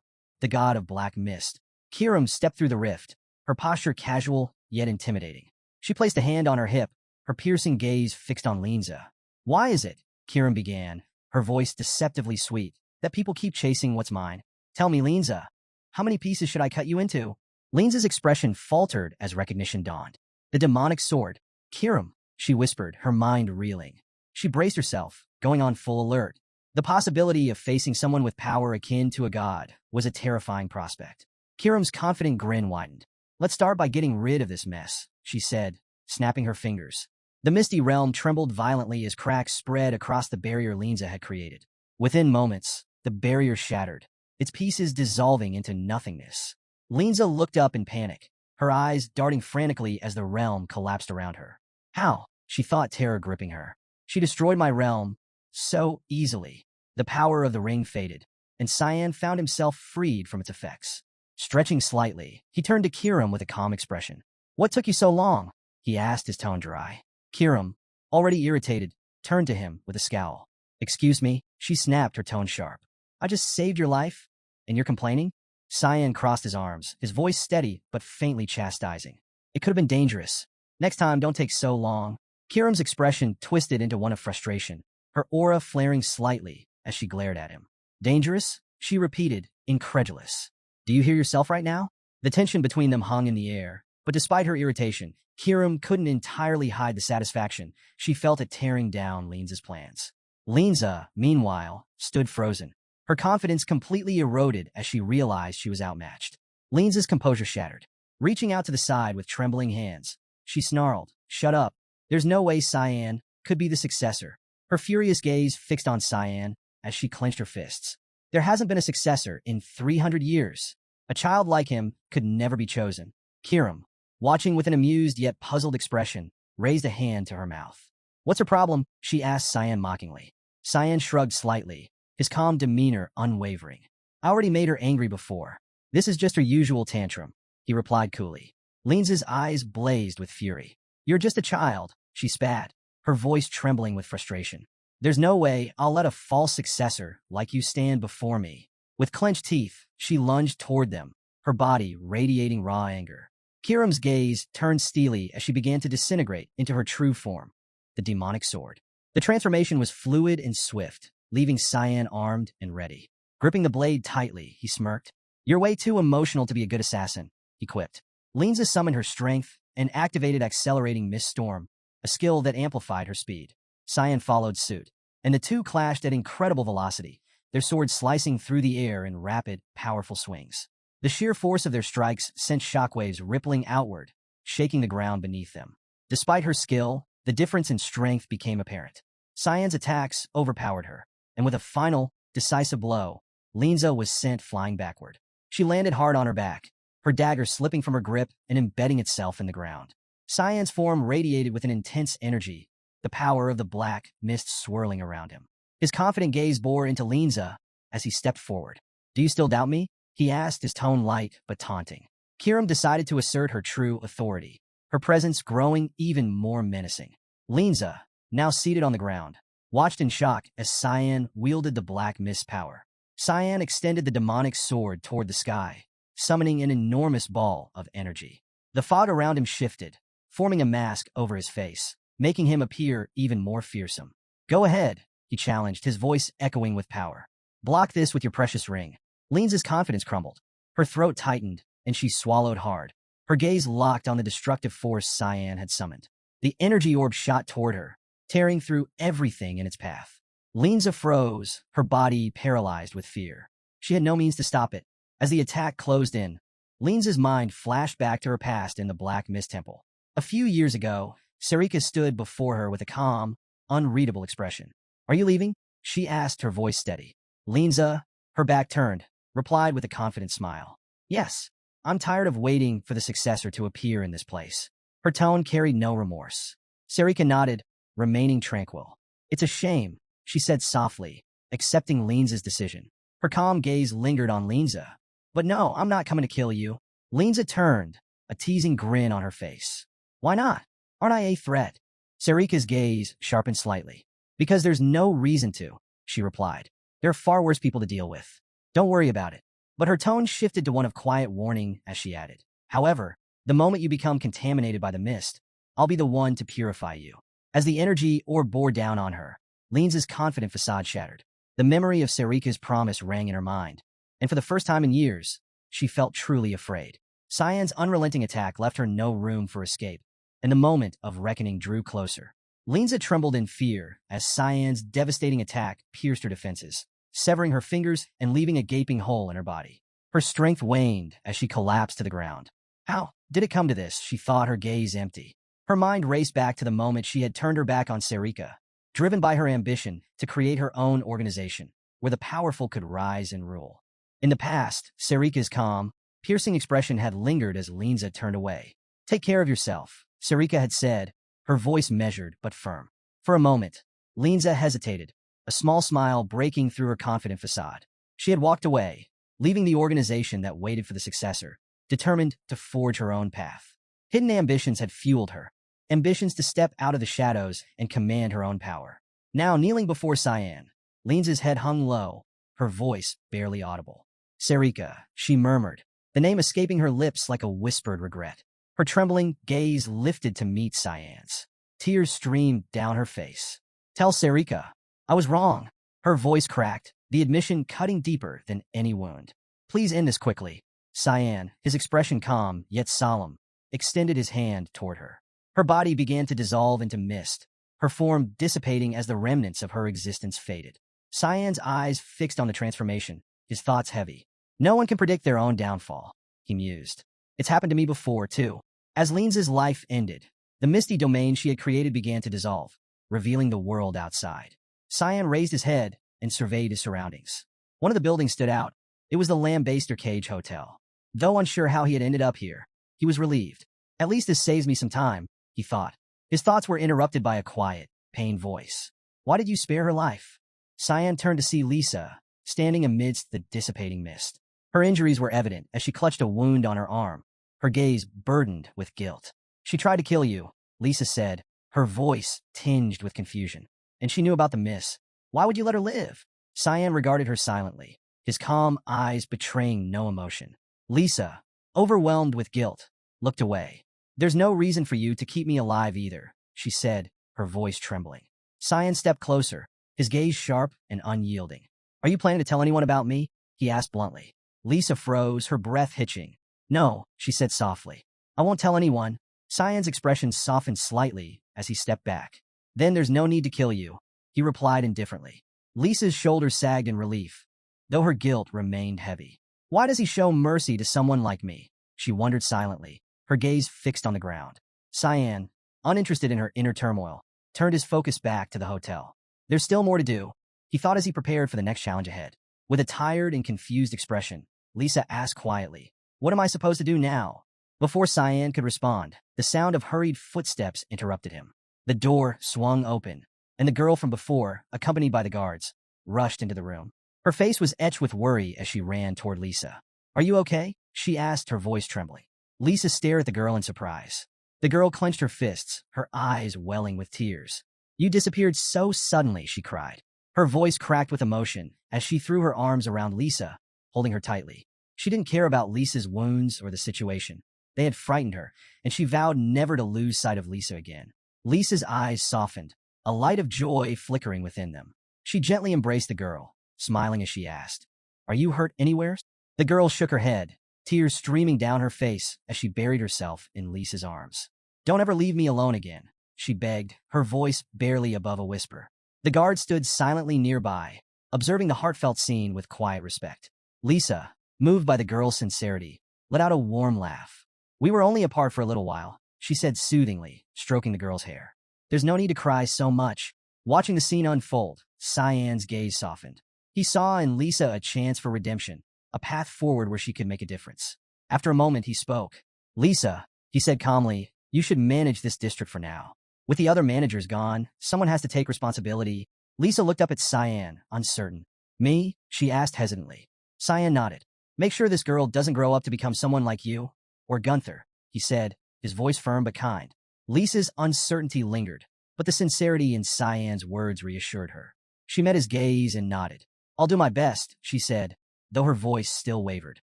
Speaker 1: the god of black mist. Kiram stepped through the rift, her posture casual yet intimidating. She placed a hand on her hip, her piercing gaze fixed on Linza. Why is it, Kiram began, her voice deceptively sweet, that people keep chasing what's mine? Tell me, Linza, how many pieces should I cut you into? Linza's expression faltered as recognition dawned. The demonic sword. Kiram, she whispered, her mind reeling. She braced herself, going on full alert. The possibility of facing someone with power akin to a god was a terrifying prospect. Kiram's confident grin widened. Let's start by getting rid of this mess, she said, snapping her fingers. The misty realm trembled violently as cracks spread across the barrier Linza had created. Within moments, the barrier shattered, its pieces dissolving into nothingness. Linza looked up in panic, her eyes darting frantically as the realm collapsed around her. How? She thought, terror gripping her. She destroyed my realm so easily. The power of the ring faded, and Cyan found himself freed from its effects. Stretching slightly, he turned to Kiram with a calm expression. What took you so long? He asked, his tone dry. Kiram, already irritated, turned to him with a scowl. Excuse me, she snapped, her tone sharp. I just saved your life, and you're complaining? Cyan crossed his arms, his voice steady but faintly chastising. It could have been dangerous. Next time, don't take so long. Kiram's expression twisted into one of frustration, her aura flaring slightly as she glared at him. Dangerous? She repeated, incredulous. Do you hear yourself right now? The tension between them hung in the air, but despite her irritation, Kiram couldn't entirely hide the satisfaction she felt at tearing down Linza's plans. Linza, meanwhile, stood frozen, her confidence completely eroded as she realized she was outmatched. Linza's composure shattered. Reaching out to the side with trembling hands, she snarled, Shut up. There's no way Cyan could be the successor. Her furious gaze fixed on Cyan as she clenched her fists. There hasn't been a successor in 300 years. A child like him could never be chosen. Kiram, watching with an amused yet puzzled expression, raised a hand to her mouth. What's her problem? She asked Cyan mockingly. Cyan shrugged slightly, his calm demeanor unwavering. I already made her angry before. This is just her usual tantrum, he replied coolly. Linza's eyes blazed with fury. You're just a child, she spat, her voice trembling with frustration. There's no way I'll let a false successor like you stand before me. With clenched teeth, she lunged toward them, her body radiating raw anger. Kiram's gaze turned steely as she began to disintegrate into her true form, the demonic sword. The transformation was fluid and swift, leaving Cyan armed and ready. Gripping the blade tightly, he smirked. You're way too emotional to be a good assassin, he quipped. Linza summoned her strength and activated accelerating mist storm, a skill that amplified her speed. Cyan followed suit, and the two clashed at incredible velocity, their swords slicing through the air in rapid, powerful swings. The sheer force of their strikes sent shockwaves rippling outward, shaking the ground beneath them. Despite her skill, the difference in strength became apparent. Cyan's attacks overpowered her, and with a final, decisive blow, Linza was sent flying backward. She landed hard on her back, her dagger slipping from her grip and embedding itself in the ground. Cyan's form radiated with an intense energy, the power of the black mist swirling around him. His confident gaze bore into Linza as he stepped forward. Do you still doubt me? He asked, his tone light but taunting. Kiram decided to assert her true authority, her presence growing even more menacing. Linza, now seated on the ground, watched in shock as Cyan wielded the black mist power. Cyan extended the demonic sword toward the sky, summoning an enormous ball of energy. The fog around him shifted, forming a mask over his face, making him appear even more fearsome. Go ahead, he challenged, his voice echoing with power. Block this with your precious ring. Linza's confidence crumbled. Her throat tightened, and she swallowed hard. Her gaze locked on the destructive force Cyan had summoned. The energy orb shot toward her, tearing through everything in its path. Linza froze, her body paralyzed with fear. She had no means to stop it. As the attack closed in, Linza's mind flashed back to her past in the Black Mist Temple. A few years ago, Sarika stood before her with a calm, unreadable expression. Are you leaving? She asked, her voice steady. Linza, her back turned, replied with a confident smile. Yes, I'm tired of waiting for the successor to appear in this place. Her tone carried no remorse. Sarika nodded, remaining tranquil. It's a shame, she said softly, accepting Linza's decision. Her calm gaze lingered on Linza. But no, I'm not coming to kill you. Linza turned, a teasing grin on her face. Why not? Aren't I a threat? Sarika's gaze sharpened slightly. Because there's no reason to, she replied. There are far worse people to deal with. Don't worry about it. But her tone shifted to one of quiet warning as she added. However, the moment you become contaminated by the mist, I'll be the one to purify you. As the energy orb bore down on her, Linza's confident facade shattered. The memory of Sarika's promise rang in her mind, and for the first time in years, she felt truly afraid. Cyan's unrelenting attack left her no room for escape, and the moment of reckoning drew closer. Linza trembled in fear as Cyan's devastating attack pierced her defenses, severing her fingers and leaving a gaping hole in her body. Her strength waned as she collapsed to the ground. How did it come to this? She thought, her gaze empty. Her mind raced back to the moment she had turned her back on Sarika, driven by her ambition to create her own organization, where the powerful could rise and rule. In the past, Sarika's calm, piercing expression had lingered as Linza turned away. Take care of yourself, Sarika had said, her voice measured but firm. For a moment, Linza hesitated, a small smile breaking through her confident facade. She had walked away, leaving the organization that waited for the successor, determined to forge her own path. Hidden ambitions had fueled her, ambitions to step out of the shadows and command her own power. Now kneeling before Cyan, Linza's head hung low, her voice barely audible. Sarika, she murmured, the name escaping her lips like a whispered regret. Her trembling gaze lifted to meet Cyan's. Tears streamed down her face. Tell Sarika, I was wrong. Her voice cracked, the admission cutting deeper than any wound. Please end this quickly. Cyan, his expression calm yet solemn, extended his hand toward her. Her body began to dissolve into mist, her form dissipating as the remnants of her existence faded. Cyan's eyes fixed on the transformation, his thoughts heavy. No one can predict their own downfall, he mused. It's happened to me before, too. As Linza's life ended, the misty domain she had created began to dissolve, revealing the world outside. Cyan raised his head and surveyed his surroundings. One of the buildings stood out. It was the Lambaster Cage Hotel. Though unsure how he had ended up here, he was relieved. At least this saves me some time, he thought. His thoughts were interrupted by a quiet, pained voice. Why did you spare her life? Cyan turned to see Lisa, standing amidst the dissipating mist. Her injuries were evident as she clutched a wound on her arm, her gaze burdened with guilt. She tried to kill you, Lisa said, her voice tinged with confusion. And she knew about the miss. Why would you let her live? Cyan regarded her silently, his calm eyes betraying no emotion. Lisa, overwhelmed with guilt, looked away. There's no reason for you to keep me alive either, she said, her voice trembling. Cyan stepped closer, his gaze sharp and unyielding. Are you planning to tell anyone about me? He asked bluntly. Lisa froze, her breath hitching. No, she said softly. I won't tell anyone. Cyan's expression softened slightly as he stepped back. Then there's no need to kill you, he replied indifferently. Lisa's shoulders sagged in relief, though her guilt remained heavy. Why does he show mercy to someone like me? She wondered silently, her gaze fixed on the ground. Cyan, uninterested in her inner turmoil, turned his focus back to the hotel. There's still more to do, he thought as he prepared for the next challenge ahead. With a tired and confused expression, Lisa asked quietly, What am I supposed to do now? Before Cyan could respond, the sound of hurried footsteps interrupted him. The door swung open, and the girl from before, accompanied by the guards, rushed into the room. Her face was etched with worry as she ran toward Lisa. Are you okay? She asked, her voice trembling. Lisa stared at the girl in surprise. The girl clenched her fists, her eyes welling with tears. You disappeared so suddenly, she cried. Her voice cracked with emotion as she threw her arms around Lisa, holding her tightly. She didn't care about Lisa's wounds or the situation. They had frightened her, and she vowed never to lose sight of Lisa again. Lisa's eyes softened, a light of joy flickering within them. She gently embraced the girl, smiling as she asked, Are you hurt anywhere? The girl shook her head, tears streaming down her face as she buried herself in Lisa's arms. Don't ever leave me alone again, she begged, her voice barely above a whisper. The guard stood silently nearby, observing the heartfelt scene with quiet respect. Lisa, moved by the girl's sincerity, let out a warm laugh. We were only apart for a little while, she said soothingly, stroking the girl's hair. There's no need to cry so much. Watching the scene unfold, Cyan's gaze softened. He saw in Lisa a chance for redemption, a path forward where she could make a difference. After a moment, he spoke. Lisa, he said calmly, you should manage this district for now. With the other managers gone, someone has to take responsibility. Lisa looked up at Cyan, uncertain. Me? She asked hesitantly. Cyan nodded. Make sure this girl doesn't grow up to become someone like you. Or Gunther, he said, his voice firm but kind. Lisa's uncertainty lingered, but the sincerity in Cyan's words reassured her. She met his gaze and nodded. I'll do my best, she said, though her voice still wavered.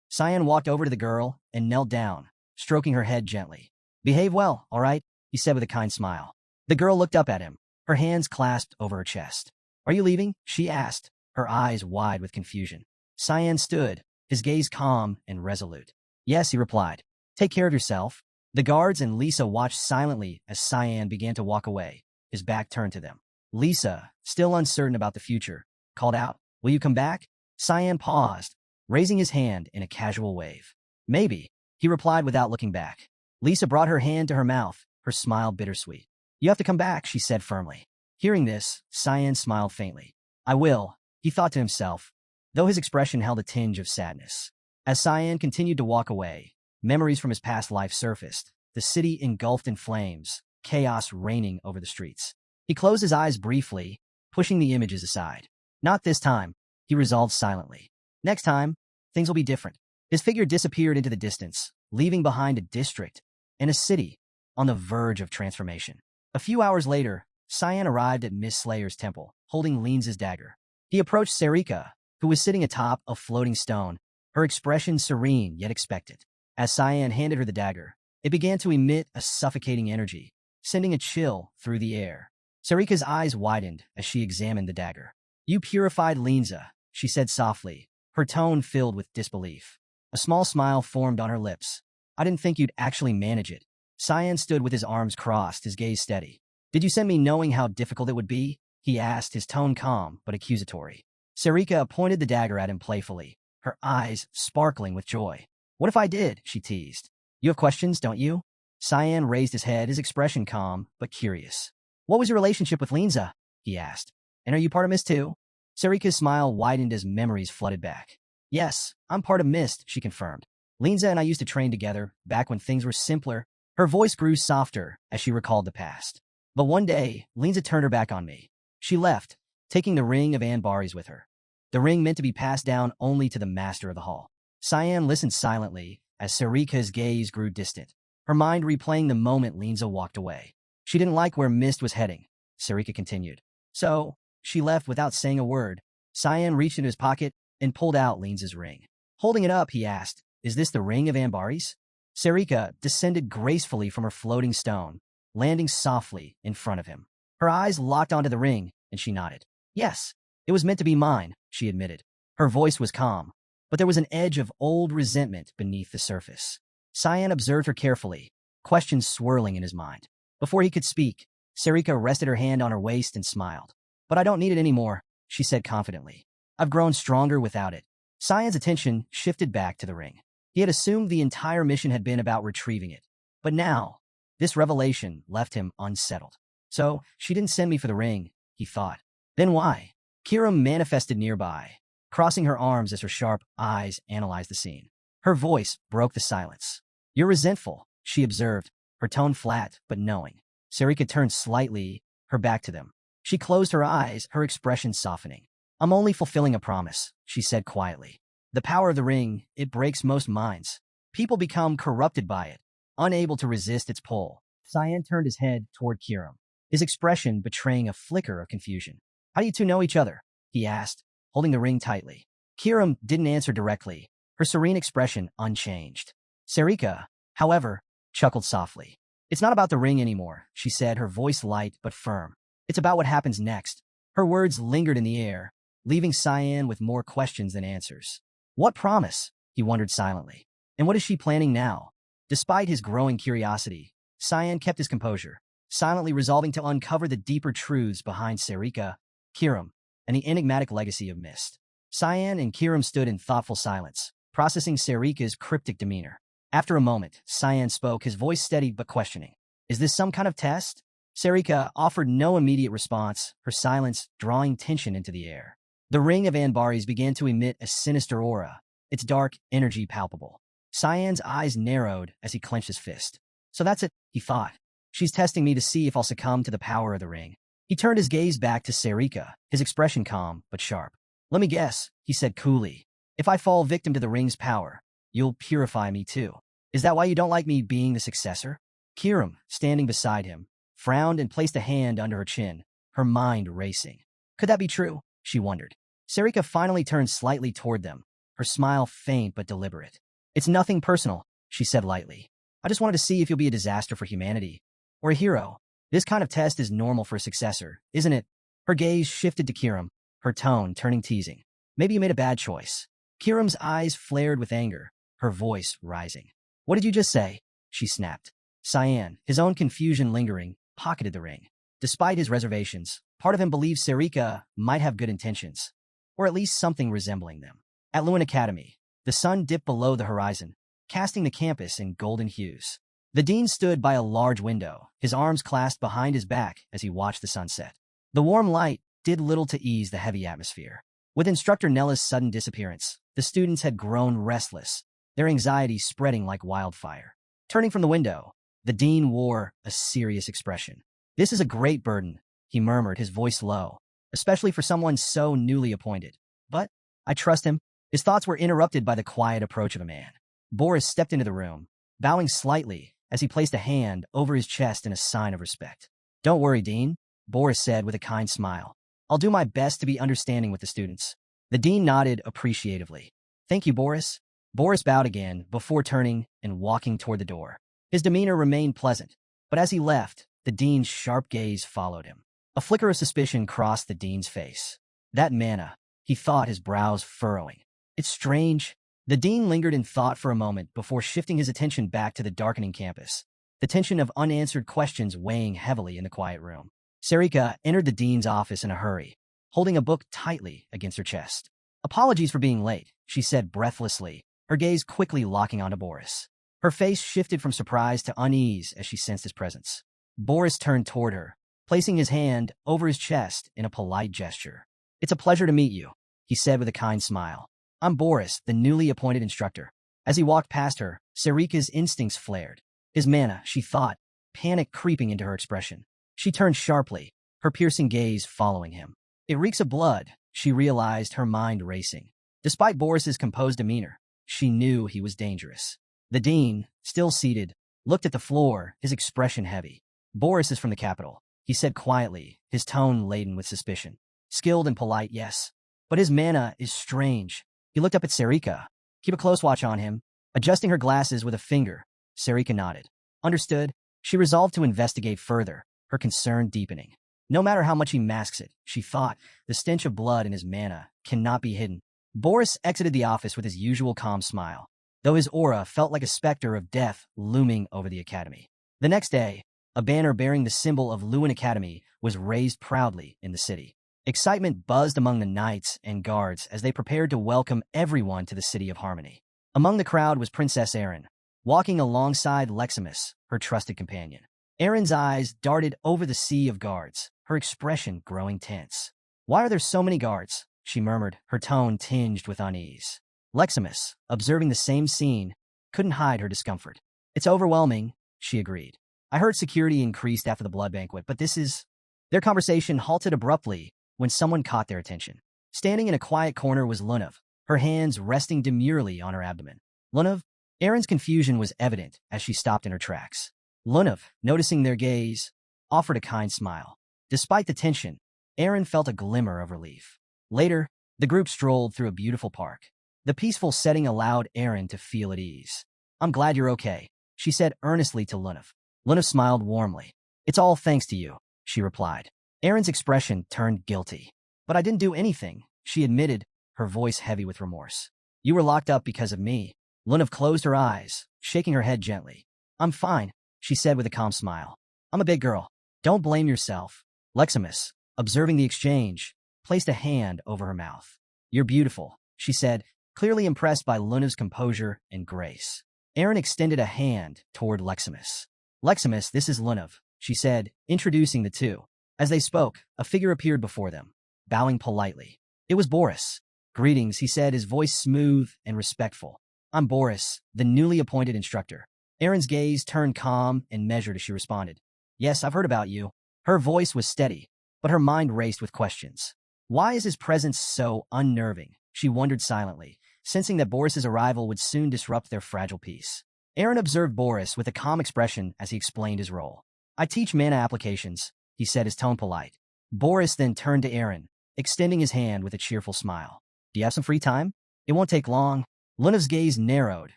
Speaker 1: Cyan walked over to the girl and knelt down, stroking her head gently. Behave well, all right? He said with a kind smile. The girl looked up at him, her hands clasped over her chest. Are you leaving? She asked, her eyes wide with confusion. Cyan stood, his gaze calm and resolute. Yes, he replied. Take care of yourself. The guards and Lisa watched silently as Cyan began to walk away, his back turned to them. Lisa, still uncertain about the future, called out, Will you come back? Cyan paused, raising his hand in a casual wave. Maybe, he replied without looking back. Lisa brought her hand to her mouth, her smile bittersweet. You have to come back, she said firmly. Hearing this, Cyan smiled faintly. I will, he thought to himself, though his expression held a tinge of sadness. As Cyan continued to walk away, memories from his past life surfaced, the city engulfed in flames, chaos reigning over the streets. He closed his eyes briefly, pushing the images aside. Not this time, he resolved silently. Next time, things will be different. His figure disappeared into the distance, leaving behind a district and a city on the verge of transformation. A few hours later, Cyan arrived at Miss Slayer's temple, holding Linza's dagger. He approached Serika, who was sitting atop a floating stone, her expression serene yet expectant. As Cyan handed her the dagger, it began to emit a suffocating energy, sending a chill through the air. Serika's eyes widened as she examined the dagger. You purified Linza, she said softly, her tone filled with disbelief. A small smile formed on her lips. I didn't think you'd actually manage it. Cyan stood with his arms crossed, his gaze steady. Did you send me knowing how difficult it would be? He asked, his tone calm but accusatory. Serika pointed the dagger at him playfully, her eyes sparkling with joy. What if I did? She teased. You have questions, don't you? Cyan raised his head, his expression calm but curious. What was your relationship with Linza? He asked. And are you part of Mist too? Serika's smile widened as memories flooded back. Yes, I'm part of Mist, she confirmed. Linza and I used to train together, back when things were simpler. Her voice grew softer as she recalled the past. But one day, Linza turned her back on me. She left, taking the ring of Anbaris with her. The ring meant to be passed down only to the master of the hall. Cyan listened silently as Serika's gaze grew distant, her mind replaying the moment Linza walked away. She didn't like where Mist was heading, Serika continued. So, she left without saying a word. Cyan reached into his pocket and pulled out Linza's ring. Holding it up, he asked, Is this the ring of Anbaris? Serika descended gracefully from her floating stone, landing softly in front of him. Her eyes locked onto the ring, and she nodded. Yes, It was meant to be mine, she admitted. Her voice was calm, but there was an edge of old resentment beneath the surface. Cyan observed her carefully, questions swirling in his mind. Before he could speak, Sarika rested her hand on her waist and smiled. But I don't need it anymore, she said confidently. I've grown stronger without it. Cyan's attention shifted back to the ring. He had assumed the entire mission had been about retrieving it. But now, this revelation left him unsettled. So, she didn't send me for the ring, he thought. Then why? Kiram manifested nearby, crossing her arms as her sharp eyes analyzed the scene. Her voice broke the silence. You're resentful, she observed, her tone flat but knowing. Sarika turned slightly, her back to them. She closed her eyes, her expression softening. I'm only fulfilling a promise, she said quietly. The power of the ring, it breaks most minds. People become corrupted by it, unable to resist its pull. Cyan turned his head toward Kiram, his expression betraying a flicker of confusion. How do you two know each other? He asked, holding the ring tightly. Kiram didn't answer directly, her serene expression unchanged. Sarika, however, chuckled softly. It's not about the ring anymore, she said, her voice light but firm. It's about what happens next. Her words lingered in the air, leaving Cyan with more questions than answers. What promise? He wondered silently. And what is she planning now? Despite his growing curiosity, Cyan kept his composure, silently resolving to uncover the deeper truths behind Sarika, Kiram, and the enigmatic legacy of Mist. Cyan and Kiram stood in thoughtful silence, processing Sarika's cryptic demeanor. After a moment, Cyan spoke, his voice steady but questioning. Is this some kind of test? Sarika offered no immediate response, her silence drawing tension into the air. The ring of Anbaris began to emit a sinister aura, its dark energy palpable. Cyan's eyes narrowed as he clenched his fist. So that's it, he thought. She's testing me to see if I'll succumb to the power of the ring. He turned his gaze back to Sarika, his expression calm but sharp. Let me guess, he said coolly. If I fall victim to the ring's power, you'll purify me too. Is that why you don't like me being the successor? Kiram, standing beside him, frowned and placed a hand under her chin, her mind racing. Could that be true? She wondered. Sarika finally turned slightly toward them, her smile faint but deliberate. It's nothing personal, she said lightly. I just wanted to see if you'll be a disaster for humanity. Or a hero. This kind of test is normal for a successor, isn't it? Her gaze shifted to Kiram, her tone turning teasing. Maybe you made a bad choice. Kiram's eyes flared with anger, her voice rising. What did you just say? She snapped. Cyan, his own confusion lingering, pocketed the ring. Despite his reservations, part of him believed Sarika might have good intentions, or at least something resembling them. At Lewin Academy, the sun dipped below the horizon, casting the campus in golden hues. The dean stood by a large window, his arms clasped behind his back as he watched the sunset. The warm light did little to ease the heavy atmosphere. With instructor Nella's sudden disappearance, the students had grown restless, their anxiety spreading like wildfire. Turning from the window, the dean wore a serious expression. This is a great burden, he murmured, his voice low, especially for someone so newly appointed. But I trust him. His thoughts were interrupted by the quiet approach of a man. Boris stepped into the room, bowing slightly as he placed a hand over his chest in a sign of respect. Don't worry, Dean, Boris said with a kind smile. I'll do my best to be understanding with the students. The dean nodded appreciatively. Thank you, Boris. Boris bowed again before turning and walking toward the door. His demeanor remained pleasant, but as he left, the dean's sharp gaze followed him. A flicker of suspicion crossed the dean's face. That manna, he thought, his brows furrowing. It's strange. The dean lingered in thought for a moment before shifting his attention back to the darkening campus, the tension of unanswered questions weighing heavily in the quiet room. Sarika entered the dean's office in a hurry, holding a book tightly against her chest. Apologies for being late, she said breathlessly, her gaze quickly locking onto Boris. Her face shifted from surprise to unease as she sensed his presence. Boris turned toward her, placing his hand over his chest in a polite gesture. It's a pleasure to meet you, he said with a kind smile. I'm Boris, the newly appointed instructor. As he walked past her, Sarika's instincts flared. His manna, she thought, panic creeping into her expression. She turned sharply, her piercing gaze following him. It reeks of blood, she realized, her mind racing. Despite Boris's composed demeanor, she knew he was dangerous. The dean, still seated, looked at the floor, his expression heavy. Boris is from the capital, he said quietly, his tone laden with suspicion. Skilled and polite, yes. But his manna is strange. He looked up at Sarika. Keep a close watch on him. Adjusting her glasses with a finger, Sarika nodded. Understood. She resolved to investigate further, her concern deepening. No matter how much he masks it, she thought, the stench of blood in his mana cannot be hidden. Boris exited the office with his usual calm smile, though his aura felt like a specter of death looming over the academy. The next day, a banner bearing the symbol of Lewin Academy was raised proudly in the city. Excitement buzzed among the knights and guards as they prepared to welcome everyone to the City of Harmony. Among the crowd was Princess Erin, walking alongside Leximus, her trusted companion. Erin's eyes darted over the sea of guards, her expression growing tense. "Why are there so many guards?" she murmured, her tone tinged with unease. Leximus, observing the same scene, couldn't hide her discomfort. "It's overwhelming," she agreed. "I heard security increased after the blood banquet, but this is—" Their conversation halted abruptly when someone caught their attention. Standing in a quiet corner was Lunav, her hands resting demurely on her abdomen. "Lunav?" Erin's confusion was evident as she stopped in her tracks. Lunav, noticing their gaze, offered a kind smile. Despite the tension, Erin felt a glimmer of relief. Later, the group strolled through a beautiful park. The peaceful setting allowed Erin to feel at ease. "I'm glad you're okay," she said earnestly to Lunav. Lunav smiled warmly. "It's all thanks to you," she replied. Erin's expression turned guilty. "But I didn't do anything," she admitted, her voice heavy with remorse. "You were locked up because of me." Lunav closed her eyes, shaking her head gently. "I'm fine," she said with a calm smile. "I'm a big girl. Don't blame yourself." Leximus, observing the exchange, placed a hand over her mouth. "You're beautiful," she said, clearly impressed by Lunav's composure and grace. Erin extended a hand toward Leximus. "Leximus, this is Lunav," she said, introducing the two. As they spoke, a figure appeared before them, bowing politely. It was Boris. "Greetings," he said, his voice smooth and respectful. "I'm Boris, the newly appointed instructor." Erin's gaze turned calm and measured as she responded. "Yes, I've heard about you." Her voice was steady, but her mind raced with questions. Why is his presence so unnerving? She wondered silently, sensing that Boris's arrival would soon disrupt their fragile peace. Erin observed Boris with a calm expression as he explained his role. "I teach mana applications," he said, his tone polite. Boris then turned to Erin, extending his hand with a cheerful smile. "Do you have some free time?" "It won't take long." Lunav's gaze narrowed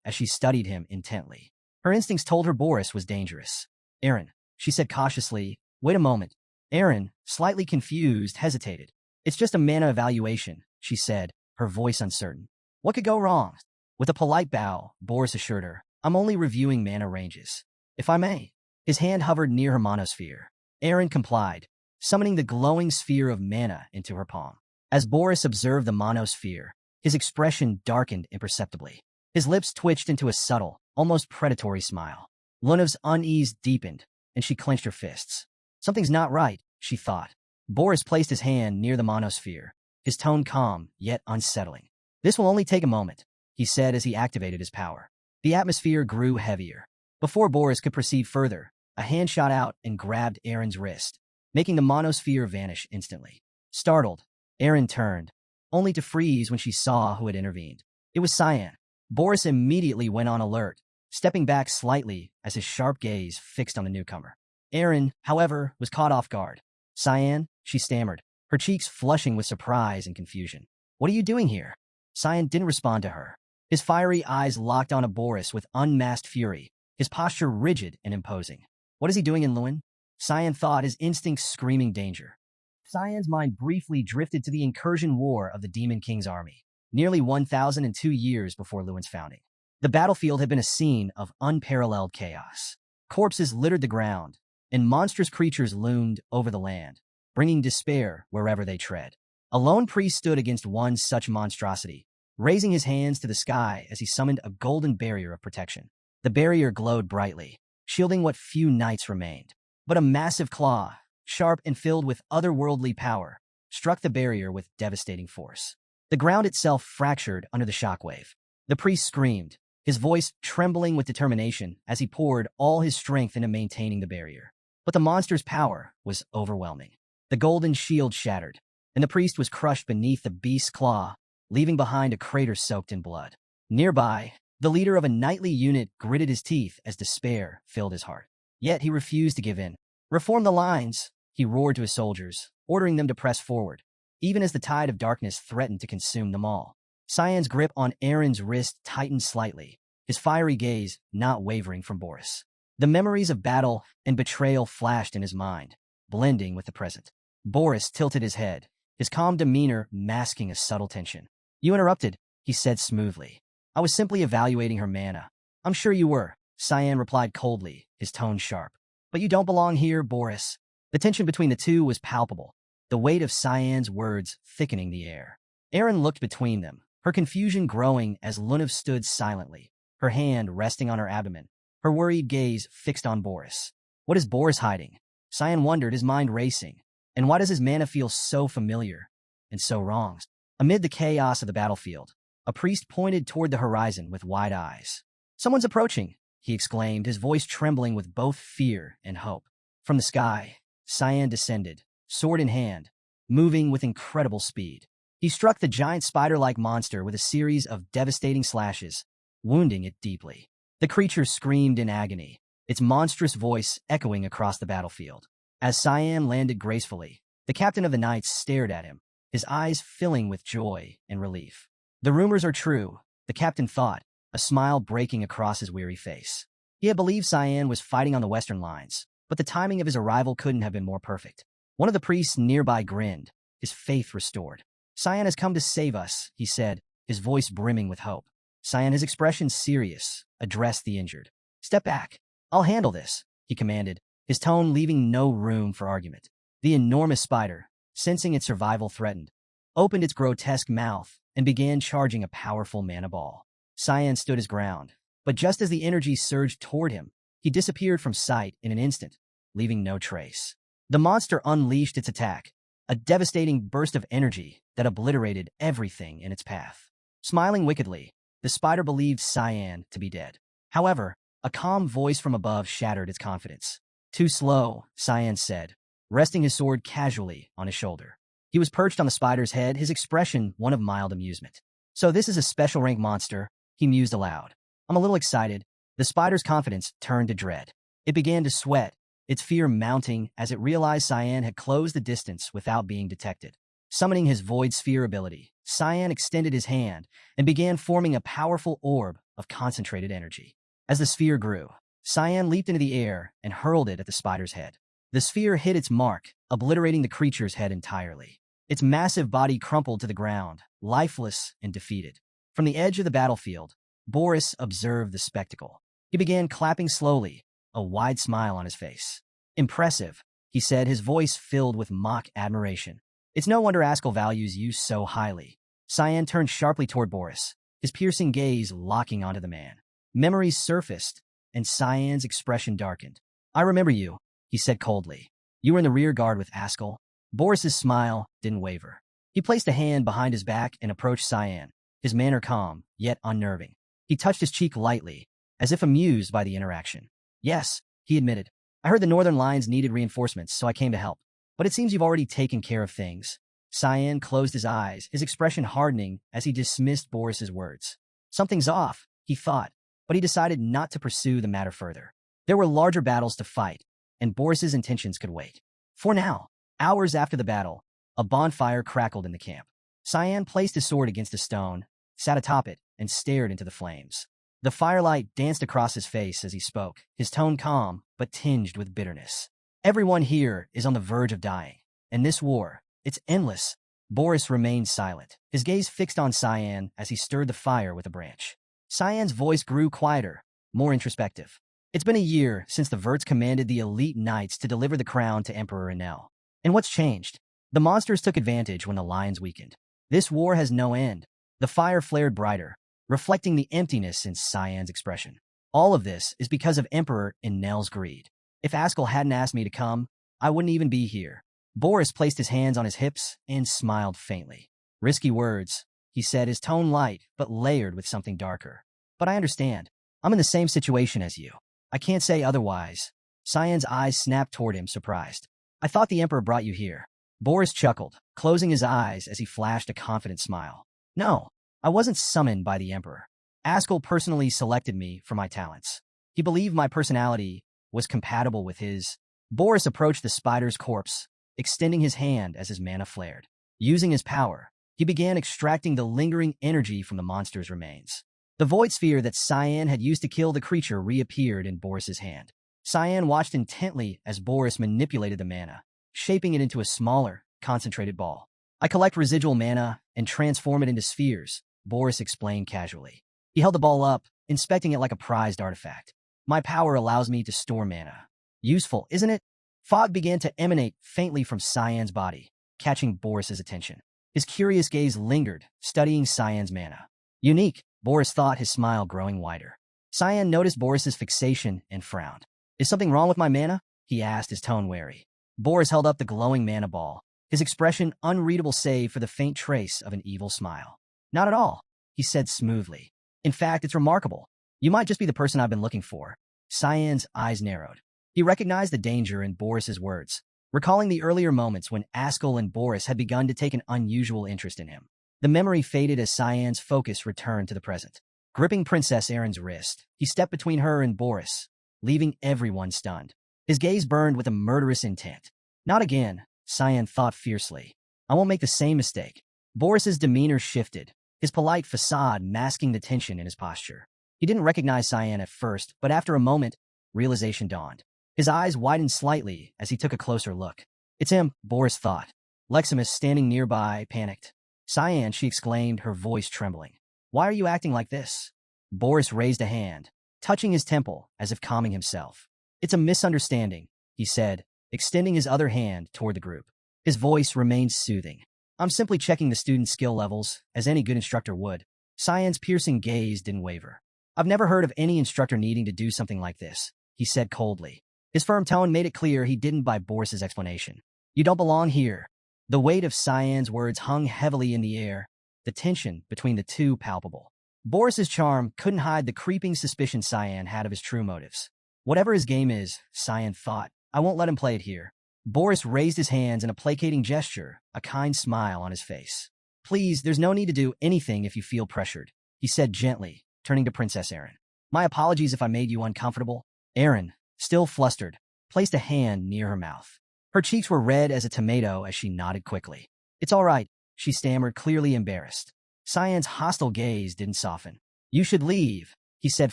Speaker 1: as she studied him intently. Her instincts told her Boris was dangerous. "Erin," she said cautiously, "wait a moment." Erin, slightly confused, hesitated. "It's just a mana evaluation," she said, her voice uncertain. "What could go wrong?" With a polite bow, Boris assured her, "I'm only reviewing mana ranges. If I may." His hand hovered near her monosphere. Erin complied, summoning the glowing sphere of mana into her palm. As Boris observed the monosphere, his expression darkened imperceptibly. His lips twitched into a subtle, almost predatory smile. Lunav's unease deepened, and she clenched her fists. Something's not right, she thought. Boris placed his hand near the monosphere, his tone calm, yet unsettling. "This will only take a moment," he said as he activated his power. The atmosphere grew heavier. Before Boris could proceed further, a hand shot out and grabbed Erin's wrist, making the monosphere vanish instantly. Startled, Erin turned, only to freeze when she saw who had intervened. It was Cyan. Boris immediately went on alert, stepping back slightly as his sharp gaze fixed on the newcomer. Erin, however, was caught off guard. "Cyan," she stammered, her cheeks flushing with surprise and confusion. "What are you doing here?" Cyan didn't respond to her. His fiery eyes locked onto Boris with unmasked fury, his posture rigid and imposing. What is he doing in Lewin? Cyan thought, his instincts screaming danger. Cyan's mind briefly drifted to the incursion war of the Demon King's army, nearly 1,002 years before Lewin's founding. The battlefield had been a scene of unparalleled chaos. Corpses littered the ground, and monstrous creatures loomed over the land, bringing despair wherever they tread. A lone priest stood against one such monstrosity, raising his hands to the sky as he summoned a golden barrier of protection. The barrier glowed brightly, shielding what few knights remained. But a massive claw, sharp and filled with otherworldly power, struck the barrier with devastating force. The ground itself fractured under the shockwave. The priest screamed, his voice trembling with determination as he poured all his strength into maintaining the barrier. But the monster's power was overwhelming. The golden shield shattered, and the priest was crushed beneath the beast's claw, leaving behind a crater soaked in blood. Nearby, the leader of a knightly unit gritted his teeth as despair filled his heart. Yet he refused to give in. "Reform the lines," he roared to his soldiers, ordering them to press forward, even as the tide of darkness threatened to consume them all. Cyan's grip on Erin's wrist tightened slightly, his fiery gaze not wavering from Boris. The memories of battle and betrayal flashed in his mind, blending with the present. Boris tilted his head, his calm demeanor masking a subtle tension. You interrupted, he said smoothly. I was simply evaluating her mana. I'm sure you were, Cyan replied coldly, his tone sharp. But you don't belong here, Boris. The tension between the two was palpable, the weight of Cyan's words thickening the air. Erin looked between them, her confusion growing as Lunav stood silently, her hand resting on her abdomen, her worried gaze fixed on Boris. What is Boris hiding? Cyan wondered, his mind racing. And why does his mana feel so familiar and so wrong? Amid the chaos of the battlefield, a priest pointed toward the horizon with wide eyes. Someone's approaching, he exclaimed, his voice trembling with both fear and hope. From the sky, Cyan descended, sword in hand, moving with incredible speed. He struck the giant spider-like monster with a series of devastating slashes, wounding it deeply. The creature screamed in agony, its monstrous voice echoing across the battlefield. As Cyan landed gracefully, the captain of the knights stared at him, his eyes filling with joy and relief. The rumors are true, the captain thought, a smile breaking across his weary face. He had believed Cyan was fighting on the western lines, but the timing of his arrival couldn't have been more perfect. One of the priests nearby grinned, his faith restored. Cyan has come to save us, he said, his voice brimming with hope. Cyan, his expression serious, addressed the injured. Step back. I'll handle this, he commanded, his tone leaving no room for argument. The enormous spider, sensing its survival threatened, opened its grotesque mouth and began charging a powerful mana ball. Cyan stood his ground, but just as the energy surged toward him, he disappeared from sight in an instant, leaving no trace. The monster unleashed its attack, a devastating burst of energy that obliterated everything in its path. Smiling wickedly, the spider believed Cyan to be dead. However, a calm voice from above shattered its confidence. Too slow, Cyan said, resting his sword casually on his shoulder. He was perched on the spider's head, his expression one of mild amusement. So this is a special rank monster, he mused aloud. I'm a little excited. The spider's confidence turned to dread. It began to sweat, its fear mounting as it realized Cyan had closed the distance without being detected. Summoning his void sphere ability, Cyan extended his hand and began forming a powerful orb of concentrated energy. As the sphere grew, Cyan leaped into the air and hurled it at the spider's head. The sphere hit its mark, obliterating the creature's head entirely. Its massive body crumpled to the ground, lifeless and defeated. From the edge of the battlefield, Boris observed the spectacle. He began clapping slowly, a wide smile on his face. Impressive, he said, his voice filled with mock admiration. It's no wonder Ascal values you so highly. Cyan turned sharply toward Boris, his piercing gaze locking onto the man. Memories surfaced, and Cyan's expression darkened. I remember you, he said coldly. You were in the rear guard with Ascal. Boris's smile didn't waver. He placed a hand behind his back and approached Cyan, his manner calm, yet unnerving. He touched his cheek lightly, as if amused by the interaction. Yes, he admitted. I heard the northern lines needed reinforcements, so I came to help. But it seems you've already taken care of things. Cyan closed his eyes, his expression hardening as he dismissed Boris's words. Something's off, he thought, but he decided not to pursue the matter further. There were larger battles to fight, and Boris's intentions could wait. For now, hours after the battle, a bonfire crackled in the camp. Cyan placed his sword against a stone, sat atop it, and stared into the flames. The firelight danced across his face as he spoke, his tone calm but tinged with bitterness. Everyone here is on the verge of dying, and this war, it's endless. Boris remained silent, his gaze fixed on Cyan as he stirred the fire with a branch. Cyan's voice grew quieter, more introspective. It's been a year since the Verts commanded the elite knights to deliver the crown to Emperor Enel. And what's changed? The monsters took advantage when the lions weakened. This war has no end. The fire flared brighter, reflecting the emptiness in Cyan's expression. All of this is because of Emperor Enel's greed. If Ascal hadn't asked me to come, I wouldn't even be here. Boris placed his hands on his hips and smiled faintly. Risky words, he said, his tone light but layered with something darker. But I understand. I'm in the same situation as you. I can't say otherwise. Cyan's eyes snapped toward him, surprised. I thought the Emperor brought you here. Boris chuckled, closing his eyes as he flashed a confident smile. No, I wasn't summoned by the Emperor. Ascal personally selected me for my talents. He believed my personality was compatible with his. Boris approached the spider's corpse, extending his hand as his mana flared. Using his power, he began extracting the lingering energy from the monster's remains. The void sphere that Cyan had used to kill the creature reappeared in Boris's hand. Cyan watched intently as Boris manipulated the mana, shaping it into a smaller, concentrated ball. I collect residual mana and transform it into spheres, Boris explained casually. He held the ball up, inspecting it like a prized artifact. My power allows me to store mana. Useful, isn't it? Fog began to emanate faintly from Cyan's body, catching Boris's attention. His curious gaze lingered, studying Cyan's mana. Unique, Boris thought, his smile growing wider. Cyan noticed Boris's fixation and frowned. Is something wrong with my mana? He asked, his tone wary. Boris held up the glowing mana ball, his expression unreadable save for the faint trace of an evil smile. Not at all, he said smoothly. In fact, it's remarkable. You might just be the person I've been looking for. Cyan's eyes narrowed. He recognized the danger in Boris's words, recalling the earlier moments when Ascal and Boris had begun to take an unusual interest in him. The memory faded as Cyan's focus returned to the present. Gripping Princess Erin's wrist, he stepped between her and Boris, leaving everyone stunned. His gaze burned with a murderous intent. Not again, Cyan thought fiercely. I won't make the same mistake. Boris's demeanor shifted, his polite facade masking the tension in his posture. He didn't recognize Cyan at first, but after a moment, realization dawned. His eyes widened slightly as he took a closer look. It's him, Boris thought. Leximus, standing nearby, panicked. Cyan, she exclaimed, her voice trembling. Why are you acting like this? Boris raised a hand, touching his temple as if calming himself. It's a misunderstanding, he said, extending his other hand toward the group. His voice remained soothing. I'm simply checking the students' skill levels, as any good instructor would. Cyan's piercing gaze didn't waver. I've never heard of any instructor needing to do something like this, he said coldly. His firm tone made it clear he didn't buy Boris's explanation. You don't belong here. The weight of Cyan's words hung heavily in the air, the tension between the two palpable. Boris's charm couldn't hide the creeping suspicion Cyan had of his true motives. Whatever his game is, Cyan thought, I won't let him play it here. Boris raised his hands in a placating gesture, a kind smile on his face. Please, there's no need to do anything if you feel pressured, he said gently, turning to Princess Erin. My apologies if I made you uncomfortable. Erin, still flustered, placed a hand near her mouth. Her cheeks were red as a tomato as she nodded quickly. It's all right, she stammered, clearly embarrassed. Cyan's hostile gaze didn't soften. You should leave, he said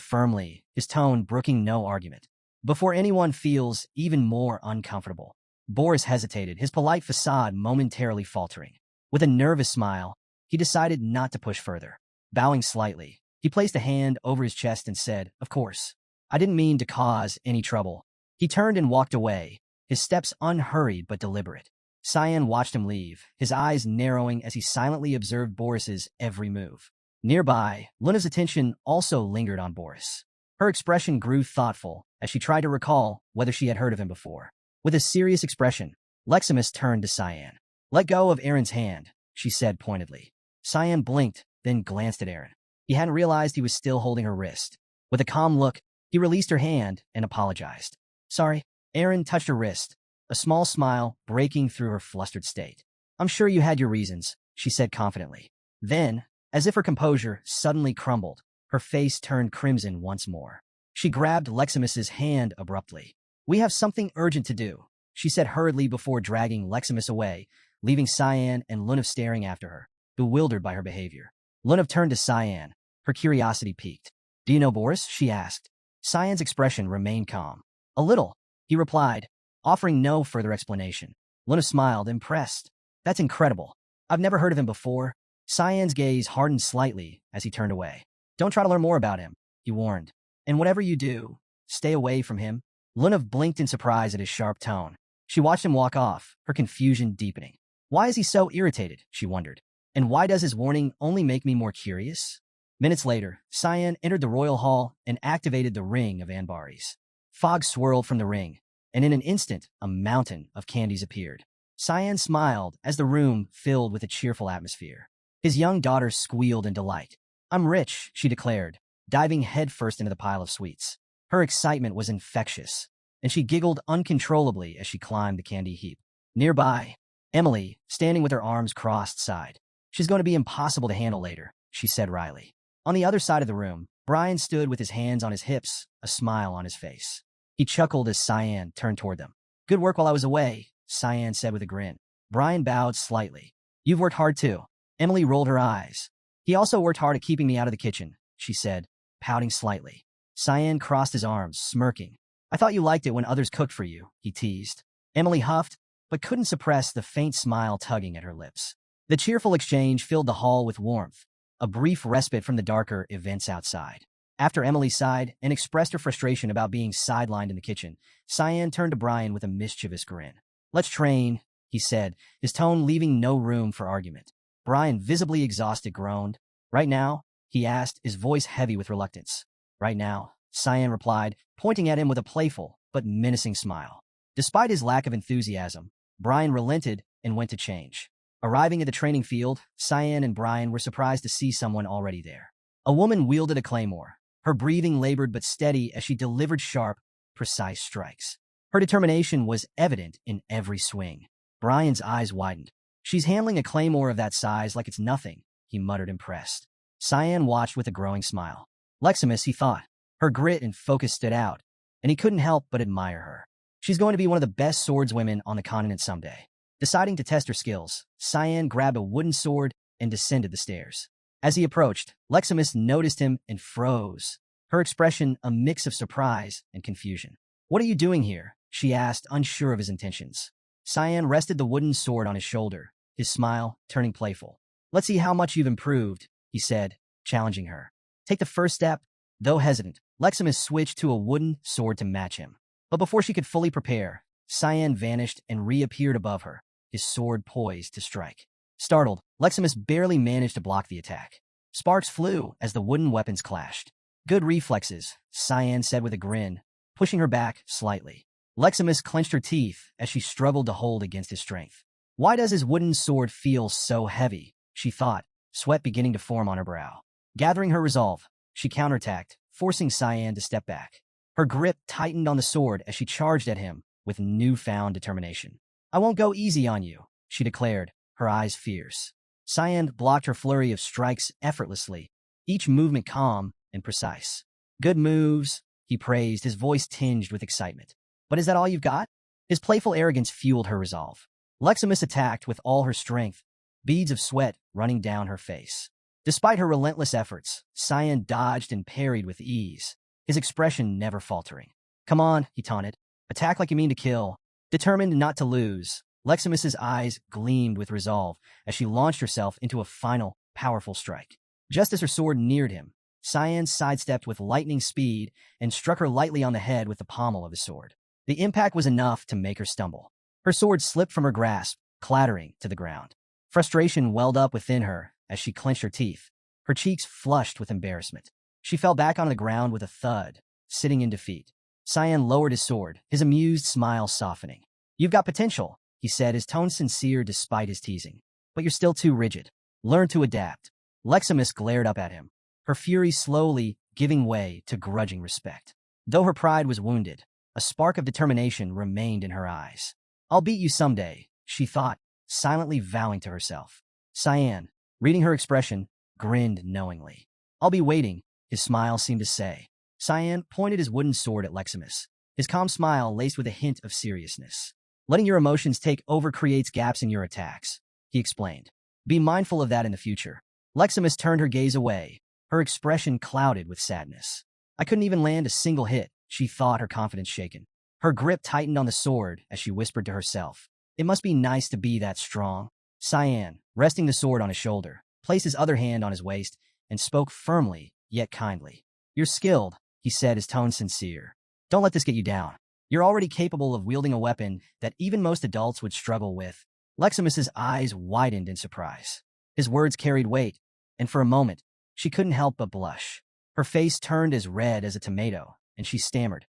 Speaker 1: firmly, his tone brooking no argument. Before anyone feels even more uncomfortable. Boris hesitated, his polite facade momentarily faltering. With a nervous smile, he decided not to push further. Bowing slightly, he placed a hand over his chest and said, Of course. I didn't mean to cause any trouble. He turned and walked away, his steps unhurried but deliberate. Cyan watched him leave, his eyes narrowing as he silently observed Boris's every move. Nearby, Luna's attention also lingered on Boris. Her expression grew thoughtful as she tried to recall whether she had heard of him before. With a serious expression, Leximus turned to Cyan. Let go of Erin's hand, she said pointedly. Cyan blinked, then glanced at Erin. He hadn't realized he was still holding her wrist. With a calm look, he released her hand and apologized. Sorry. Erin touched her wrist, a small smile breaking through her flustered state. I'm sure you had your reasons, she said confidently. Then, as if her composure suddenly crumbled, her face turned crimson once more. She grabbed Leximus's hand abruptly. We have something urgent to do, she said hurriedly before dragging Leximus away, leaving Cyan and Lunav staring after her, bewildered by her behavior. Lunav turned to Cyan, her curiosity piqued. Do you know Boris? She asked. Cyan's expression remained calm. A little, he replied, offering no further explanation. Lunav smiled, impressed. That's incredible. I've never heard of him before. Cyan's gaze hardened slightly as he turned away. Don't try to learn more about him, he warned. And whatever you do, stay away from him. Lunav blinked in surprise at his sharp tone. She watched him walk off, her confusion deepening. Why is he so irritated, she wondered. And why does his warning only make me more curious? Minutes later, Cyan entered the royal hall and activated the ring of Anbaris. Fog swirled from the ring, and in an instant, a mountain of candies appeared. Cyan smiled as the room filled with a cheerful atmosphere. His young daughter squealed in delight. I'm rich, she declared, diving headfirst into the pile of sweets. Her excitement was infectious, and she giggled uncontrollably as she climbed the candy heap. Nearby, Emily, standing with her arms crossed, sighed. She's going to be impossible to handle later, she said wryly. On the other side of the room, Brian stood with his hands on his hips, a smile on his face. He chuckled as Cyan turned toward them. Good work while I was away, Cyan said with a grin. Brian bowed slightly. You've worked hard too. Emily rolled her eyes. He also worked hard at keeping me out of the kitchen, she said, pouting slightly. Cyan crossed his arms, smirking. I thought you liked it when others cooked for you, he teased. Emily huffed. but couldn't suppress the faint smile tugging at her lips. The cheerful exchange filled the hall with warmth, a brief respite from the darker events outside. After Emily sighed and expressed her frustration about being sidelined in the kitchen, Cyan turned to Brian with a mischievous grin. "Let's train," he said, his tone leaving no room for argument. Brian, visibly exhausted, groaned. "Right now?" he asked, his voice heavy with reluctance. "Right now," Cyan replied, pointing at him with a playful but menacing smile. Despite his lack of enthusiasm, Brian relented and went to change. Arriving at the training field, Cyan and Brian were surprised to see someone already there. A woman wielded a claymore, her breathing labored but steady as she delivered sharp, precise strikes. Her determination was evident in every swing. Brian's eyes widened. "She's handling a claymore of that size like it's nothing," he muttered, impressed. Cyan watched with a growing smile. Leximus, he thought. Her grit and focus stood out, and he couldn't help but admire her. She's going to be one of the best swordswomen on the continent someday. Deciding to test her skills, Cyan grabbed a wooden sword and descended the stairs. As he approached, Leximus noticed him and froze, her expression a mix of surprise and confusion. "What are you doing here?" she asked, unsure of his intentions. Cyan rested the wooden sword on his shoulder, his smile turning playful. "Let's see how much you've improved," he said, challenging her. "Take the first step." Though hesitant, Leximus switched to a wooden sword to match him. But before she could fully prepare, Cyan vanished and reappeared above her, his sword poised to strike. Startled, Leximus barely managed to block the attack. Sparks flew as the wooden weapons clashed. "Good reflexes," Cyan said with a grin, pushing her back slightly. Leximus clenched her teeth as she struggled to hold against his strength. Why does his wooden sword feel so heavy? She thought, sweat beginning to form on her brow. Gathering her resolve, she counterattacked, forcing Cyan to step back. Her grip tightened on the sword as she charged at him with newfound determination. "I won't go easy on you," she declared, her eyes fierce. Cyan blocked her flurry of strikes effortlessly, each movement calm and precise. "Good moves," he praised, his voice tinged with excitement. "But is that all you've got?" His playful arrogance fueled her resolve. Leximus attacked with all her strength, beads of sweat running down her face. Despite her relentless efforts, Cyan dodged and parried with ease, his expression never faltering. "Come on," he taunted. "Attack like you mean to kill." Determined not to lose, Leximus's eyes gleamed with resolve as she launched herself into a final, powerful strike. Just as her sword neared him, Cyan sidestepped with lightning speed and struck her lightly on the head with the pommel of his sword. The impact was enough to make her stumble. Her sword slipped from her grasp, clattering to the ground. Frustration welled up within her as she clenched her teeth, her cheeks flushed with embarrassment. She fell back on the ground with a thud, sitting in defeat. Cyan lowered his sword, his amused smile softening. "You've got potential," he said, his tone sincere despite his teasing. "But you're still too rigid. Learn to adapt." Leximus glared up at him, her fury slowly giving way to grudging respect. Though her pride was wounded, a spark of determination remained in her eyes. "I'll beat you someday," she thought, silently vowing to herself. Cyan, reading her expression, grinned knowingly. "I'll be waiting," his smile seemed to say. Cyan pointed his wooden sword at Leximus, his calm smile laced with a hint of seriousness. "Letting your emotions take over creates gaps in your attacks," he explained. "Be mindful of that in the future." Leximus turned her gaze away, her expression clouded with sadness. "I couldn't even land a single hit," she thought, her confidence shaken. Her grip tightened on the sword as she whispered to herself. "It must be nice to be that strong." Cyan, resting the sword on his shoulder, placed his other hand on his waist and spoke firmly yet kindly. "You're skilled," he said, his tone sincere. "Don't let this get you down. You're already capable of wielding a weapon that even most adults would struggle with." Leximus's eyes widened in surprise. His words carried weight, and for a moment, she couldn't help but blush. Her face turned as red as a tomato, and she stammered,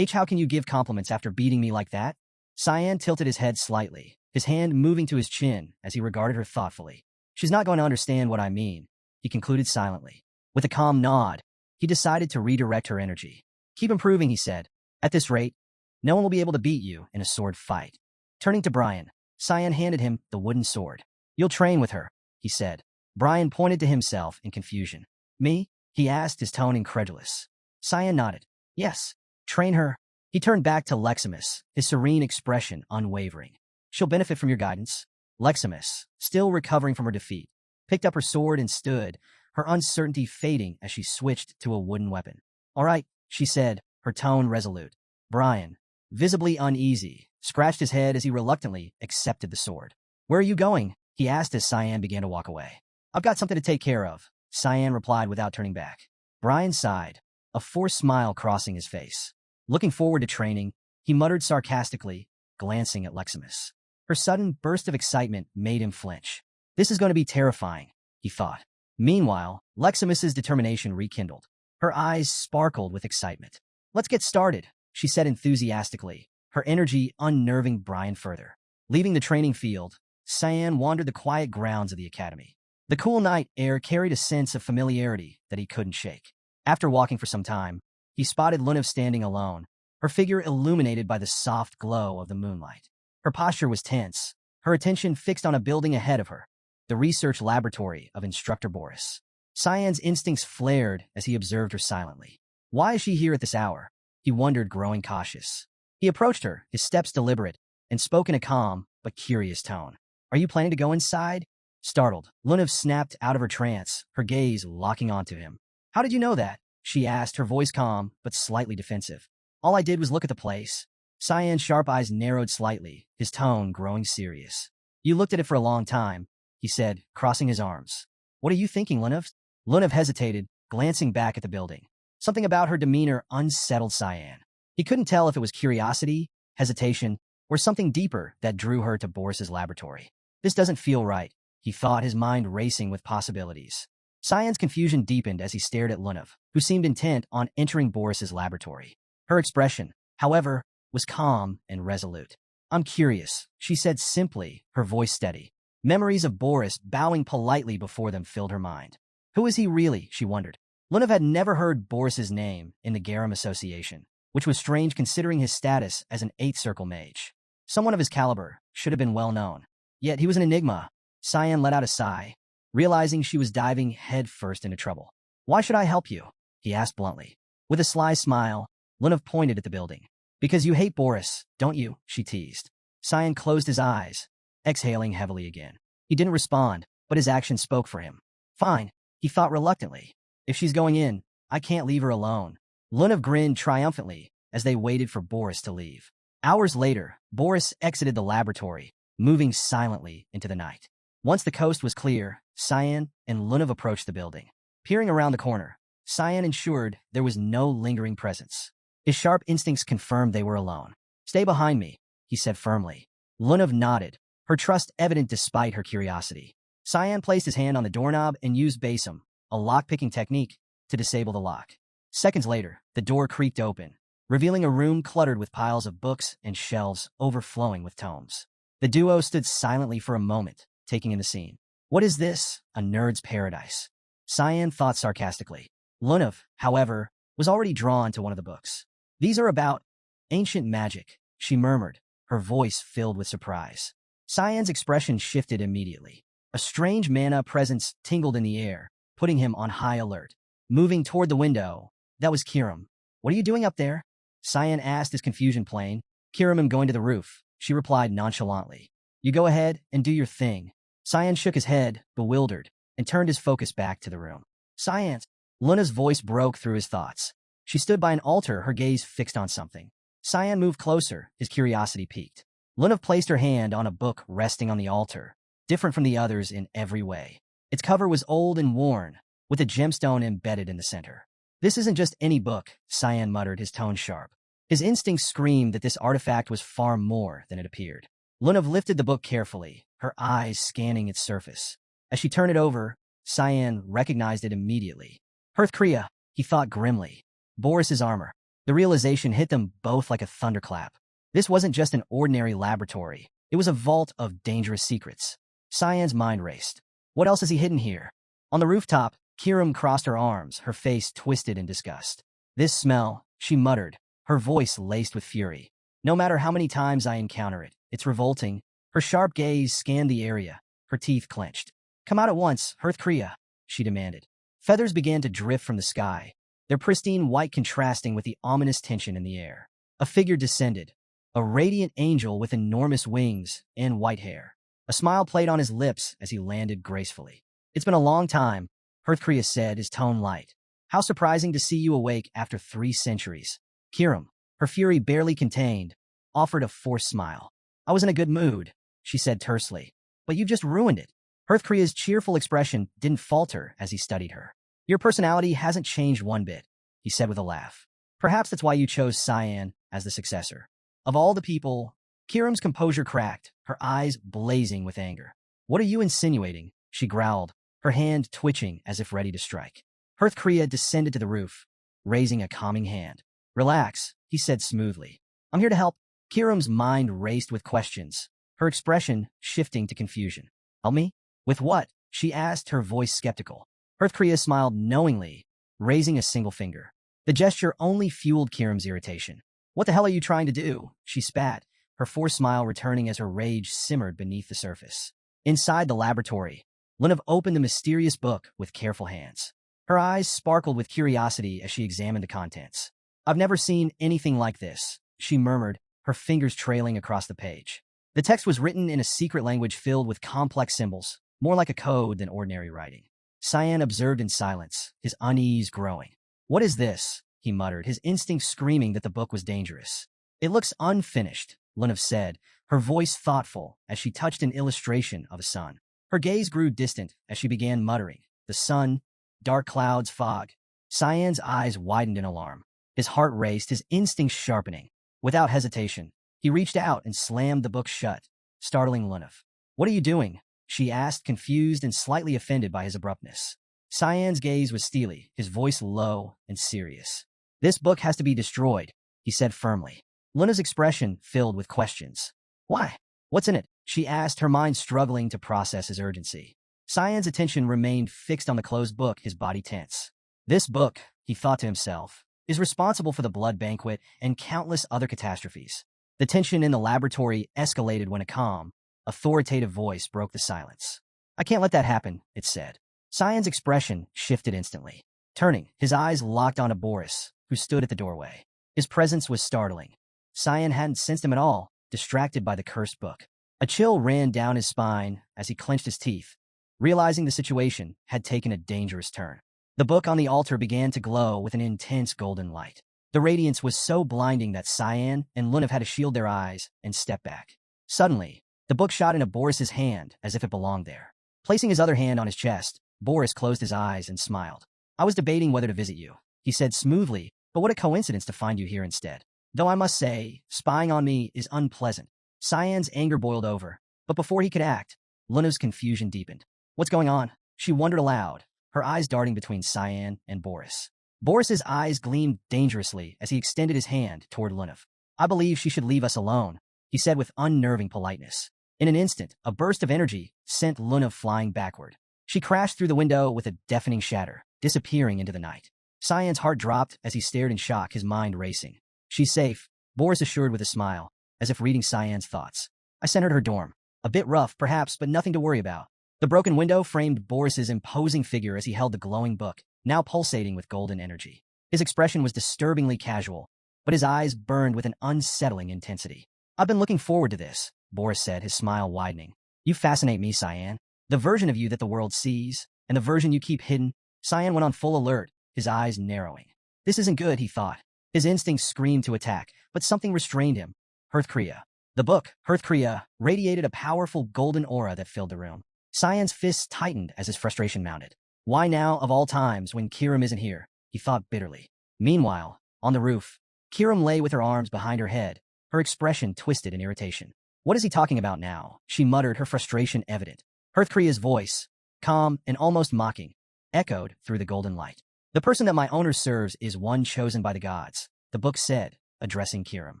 Speaker 1: "How can you give compliments after beating me like that?" Cyan tilted his head slightly, his hand moving to his chin as he regarded her thoughtfully. "She's not going to understand what I mean," he concluded silently. With a calm nod, he decided to redirect her energy. "Keep improving," he said. "At this rate, no one will be able to beat you in a sword fight." Turning to Brian, Cyan handed him the wooden sword. "You'll train with her," he said. Brian pointed to himself in confusion. "Me?" he asked, his tone incredulous. Cyan nodded. "Yes, train her." He turned back to Leximus, his serene expression unwavering. "She'll benefit from your guidance." Leximus, still recovering from her defeat, picked up her sword and stood, her uncertainty fading as she switched to a wooden weapon. "All right," she said, her tone resolute. Brian, visibly uneasy, scratched his head as he reluctantly accepted the sword. "Where are you going?" he asked as Cyan began to walk away. "I've got something to take care of," Cyan replied without turning back. Brian sighed, a forced smile crossing his face. Looking forward to training, he muttered sarcastically, glancing at Leximus. Her sudden burst of excitement made him flinch. "This is going to be terrifying," he thought. Meanwhile, Leximus's determination rekindled. Her eyes sparkled with excitement. "Let's get started," she said enthusiastically, her energy unnerving Brian further. Leaving the training field, Cyan wandered the quiet grounds of the academy. The cool night air carried a sense of familiarity that he couldn't shake. After walking for some time, he spotted Lunev standing alone, her figure illuminated by the soft glow of the moonlight. Her posture was tense, her attention fixed on a building ahead of her, the research laboratory of Instructor Boris. Cyan's instincts flared as he observed her silently. Why is she here at this hour? He wondered, growing cautious. He approached her, his steps deliberate, and spoke in a calm but curious tone. "Are you planning to go inside?" Startled, Lunev snapped out of her trance, her gaze locking onto him. "How did you know that?" she asked, her voice calm but slightly defensive. "All I did was look at the place." Cyan's sharp eyes narrowed slightly, his tone growing serious. "You looked at it for a long time," he said, crossing his arms. "What are you thinking, Lunev?" Lunev hesitated, glancing back at the building. Something about her demeanor unsettled Cyan. He couldn't tell if it was curiosity, hesitation, or something deeper that drew her to Boris's laboratory. "This doesn't feel right," he thought, his mind racing with possibilities. Cyan's confusion deepened as he stared at Lunev, who seemed intent on entering Boris's laboratory. Her expression, however, was calm and resolute. "I'm curious," she said simply, her voice steady. Memories of Boris bowing politely before them filled her mind. Who is he really, she wondered. Lunev had never heard Boris's name in the Garum Association, which was strange considering his status as an Eighth Circle mage. Someone of his caliber should have been well known. Yet he was an enigma. Cyan let out a sigh, realizing she was diving headfirst into trouble. "Why should I help you?" he asked bluntly. With a sly smile, Lunev pointed at the building. "Because you hate Boris, don't you?" she teased. Cyan closed his eyes, exhaling heavily again. He didn't respond, but his actions spoke for him. "Fine," he thought reluctantly. "If she's going in, I can't leave her alone." Lunev grinned triumphantly as they waited for Boris to leave. Hours later, Boris exited the laboratory, moving silently into the night. Once the coast was clear, Cyan and Lunev approached the building. Peering around the corner, Cyan ensured there was no lingering presence. His sharp instincts confirmed they were alone. "Stay behind me," he said firmly. Lunev nodded, her trust evident despite her curiosity. Cyan placed his hand on the doorknob and used Basem, a lock-picking technique, to disable the lock. Seconds later, the door creaked open, revealing a room cluttered with piles of books and shelves overflowing with tomes. The duo stood silently for a moment, taking in the scene. "What is this? A nerd's paradise?" Cyan thought sarcastically. Lunev, however, was already drawn to one of the books. "These are about ancient magic," she murmured, her voice filled with surprise. Cyan's expression shifted immediately. A strange mana presence tingled in the air, putting him on high alert. Moving toward the window, that was Kiram. "What are you doing up there?" Cyan asked, his confusion plain. "Kiram, I'm going to the roof," she replied nonchalantly. "You go ahead and do your thing." Cyan shook his head, bewildered, and turned his focus back to the room. "Cyan!" Lunev's voice broke through his thoughts. She stood by an altar, her gaze fixed on something. Cyan moved closer, his curiosity piqued. Lunev placed her hand on a book resting on the altar, different from the others in every way. Its cover was old and worn, with a gemstone embedded in the center. "This isn't just any book," Cyan muttered, his tone sharp. His instincts screamed that this artifact was far more than it appeared. Lunev lifted the book carefully, her eyes scanning its surface. As she turned it over, Cyan recognized it immediately. Hearthcrea, he thought grimly. Boris's armor. The realization hit them both like a thunderclap. This wasn't just an ordinary laboratory. It was a vault of dangerous secrets. Cyan's mind raced. What else has he hidden here? On the rooftop, Kiram crossed her arms, her face twisted in disgust. "This smell," she muttered, her voice laced with fury. "No matter how many times I encounter it, it's revolting." Her sharp gaze scanned the area, her teeth clenched. "Come out at once, Hearthcrea," she demanded. Feathers began to drift from the sky, their pristine white contrasting with the ominous tension in the air. A figure descended, a radiant angel with enormous wings and white hair. A smile played on his lips as he landed gracefully. "It's been a long time," Hearthcrea said, his tone light. "How surprising to see you awake after 3 centuries." Kiram, her fury barely contained, offered a forced smile. I was in a good mood, she said tersely. But you've just ruined it. Hearthkria's cheerful expression didn't falter as he studied her. Your personality hasn't changed one bit, he said with a laugh. Perhaps that's why you chose Cyan as the successor. Of all the people, Kiram's composure cracked, her eyes blazing with anger. What are you insinuating? She growled, her hand twitching as if ready to strike. Hearthkria descended to the roof, raising a calming hand. Relax, he said smoothly. I'm here to help. Kiram's mind raced with questions, her expression shifting to confusion. Help me? With what? She asked, her voice skeptical. Hearthkria smiled knowingly, raising a single finger. The gesture only fueled Kiram's irritation. What the hell are you trying to do? She spat, her forced smile returning as her rage simmered beneath the surface. Inside the laboratory, Lunav opened the mysterious book with careful hands. Her eyes sparkled with curiosity as she examined the contents. I've never seen anything like this, she murmured, her fingers trailing across the page. The text was written in a secret language filled with complex symbols, more like a code than ordinary writing. Cyan observed in silence, his unease growing. What is this? He muttered, his instinct screaming that the book was dangerous. It looks unfinished, Lunav said, her voice thoughtful as she touched an illustration of a sun. Her gaze grew distant as she began muttering. The sun, dark clouds, fog. Cyan's eyes widened in alarm. His heart raced, his instincts sharpening. Without hesitation, he reached out and slammed the book shut, startling Lunav. What are you doing? She asked, confused and slightly offended by his abruptness. Cyan's gaze was steely, his voice low and serious. This book has to be destroyed, he said firmly. Lunav's expression filled with questions. Why? What's in it? She asked, her mind struggling to process his urgency. Cyan's attention remained fixed on the closed book, his body tense. This book, he thought to himself, is responsible for the blood banquet and countless other catastrophes. The tension in the laboratory escalated when a calm, authoritative voice broke the silence. I can't let that happen, it said. Cyan's expression shifted instantly. Turning, his eyes locked onto Boris, who stood at the doorway. His presence was startling. Cyan hadn't sensed him at all, distracted by the cursed book. A chill ran down his spine as he clenched his teeth, realizing the situation had taken a dangerous turn. The book on the altar began to glow with an intense golden light. The radiance was so blinding that Cyan and Lunav had to shield their eyes and step back. Suddenly, the book shot into Boris's hand as if it belonged there. Placing his other hand on his chest, Boris closed his eyes and smiled. I was debating whether to visit you, he said smoothly, but what a coincidence to find you here instead. Though I must say, spying on me is unpleasant. Cyan's anger boiled over, but before he could act, Lunav's confusion deepened. What's going on? She wondered aloud, her eyes darting between Cyan and Boris. Boris's eyes gleamed dangerously as he extended his hand toward Lunav. I believe she should leave us alone, he said with unnerving politeness. In an instant, a burst of energy sent Lunav flying backward. She crashed through the window with a deafening shatter, disappearing into the night. Cyan's heart dropped as he stared in shock, his mind racing. She's safe, Boris assured with a smile, as if reading Cyan's thoughts. I sent her to her dorm. A bit rough, perhaps, but nothing to worry about. The broken window framed Boris's imposing figure as he held the glowing book, now pulsating with golden energy. His expression was disturbingly casual, but his eyes burned with an unsettling intensity. I've been looking forward to this, Boris said, his smile widening. You fascinate me, Cyan. The version of you that the world sees, and the version you keep hidden. Cyan went on full alert, his eyes narrowing. This isn't good, he thought. His instincts screamed to attack, but something restrained him. Hearthkria. The book, Hearthkria, radiated a powerful golden aura that filled the room. Cyan's fists tightened as his frustration mounted. Why now, of all times, when Kiram isn't here? He thought bitterly. Meanwhile, on the roof, Kiram lay with her arms behind her head, her expression twisted in irritation. What is he talking about now? She muttered, her frustration evident. Hearthkria's voice, calm and almost mocking, echoed through the golden light. The person that my owner serves is one chosen by the gods, the book said, addressing Kiram.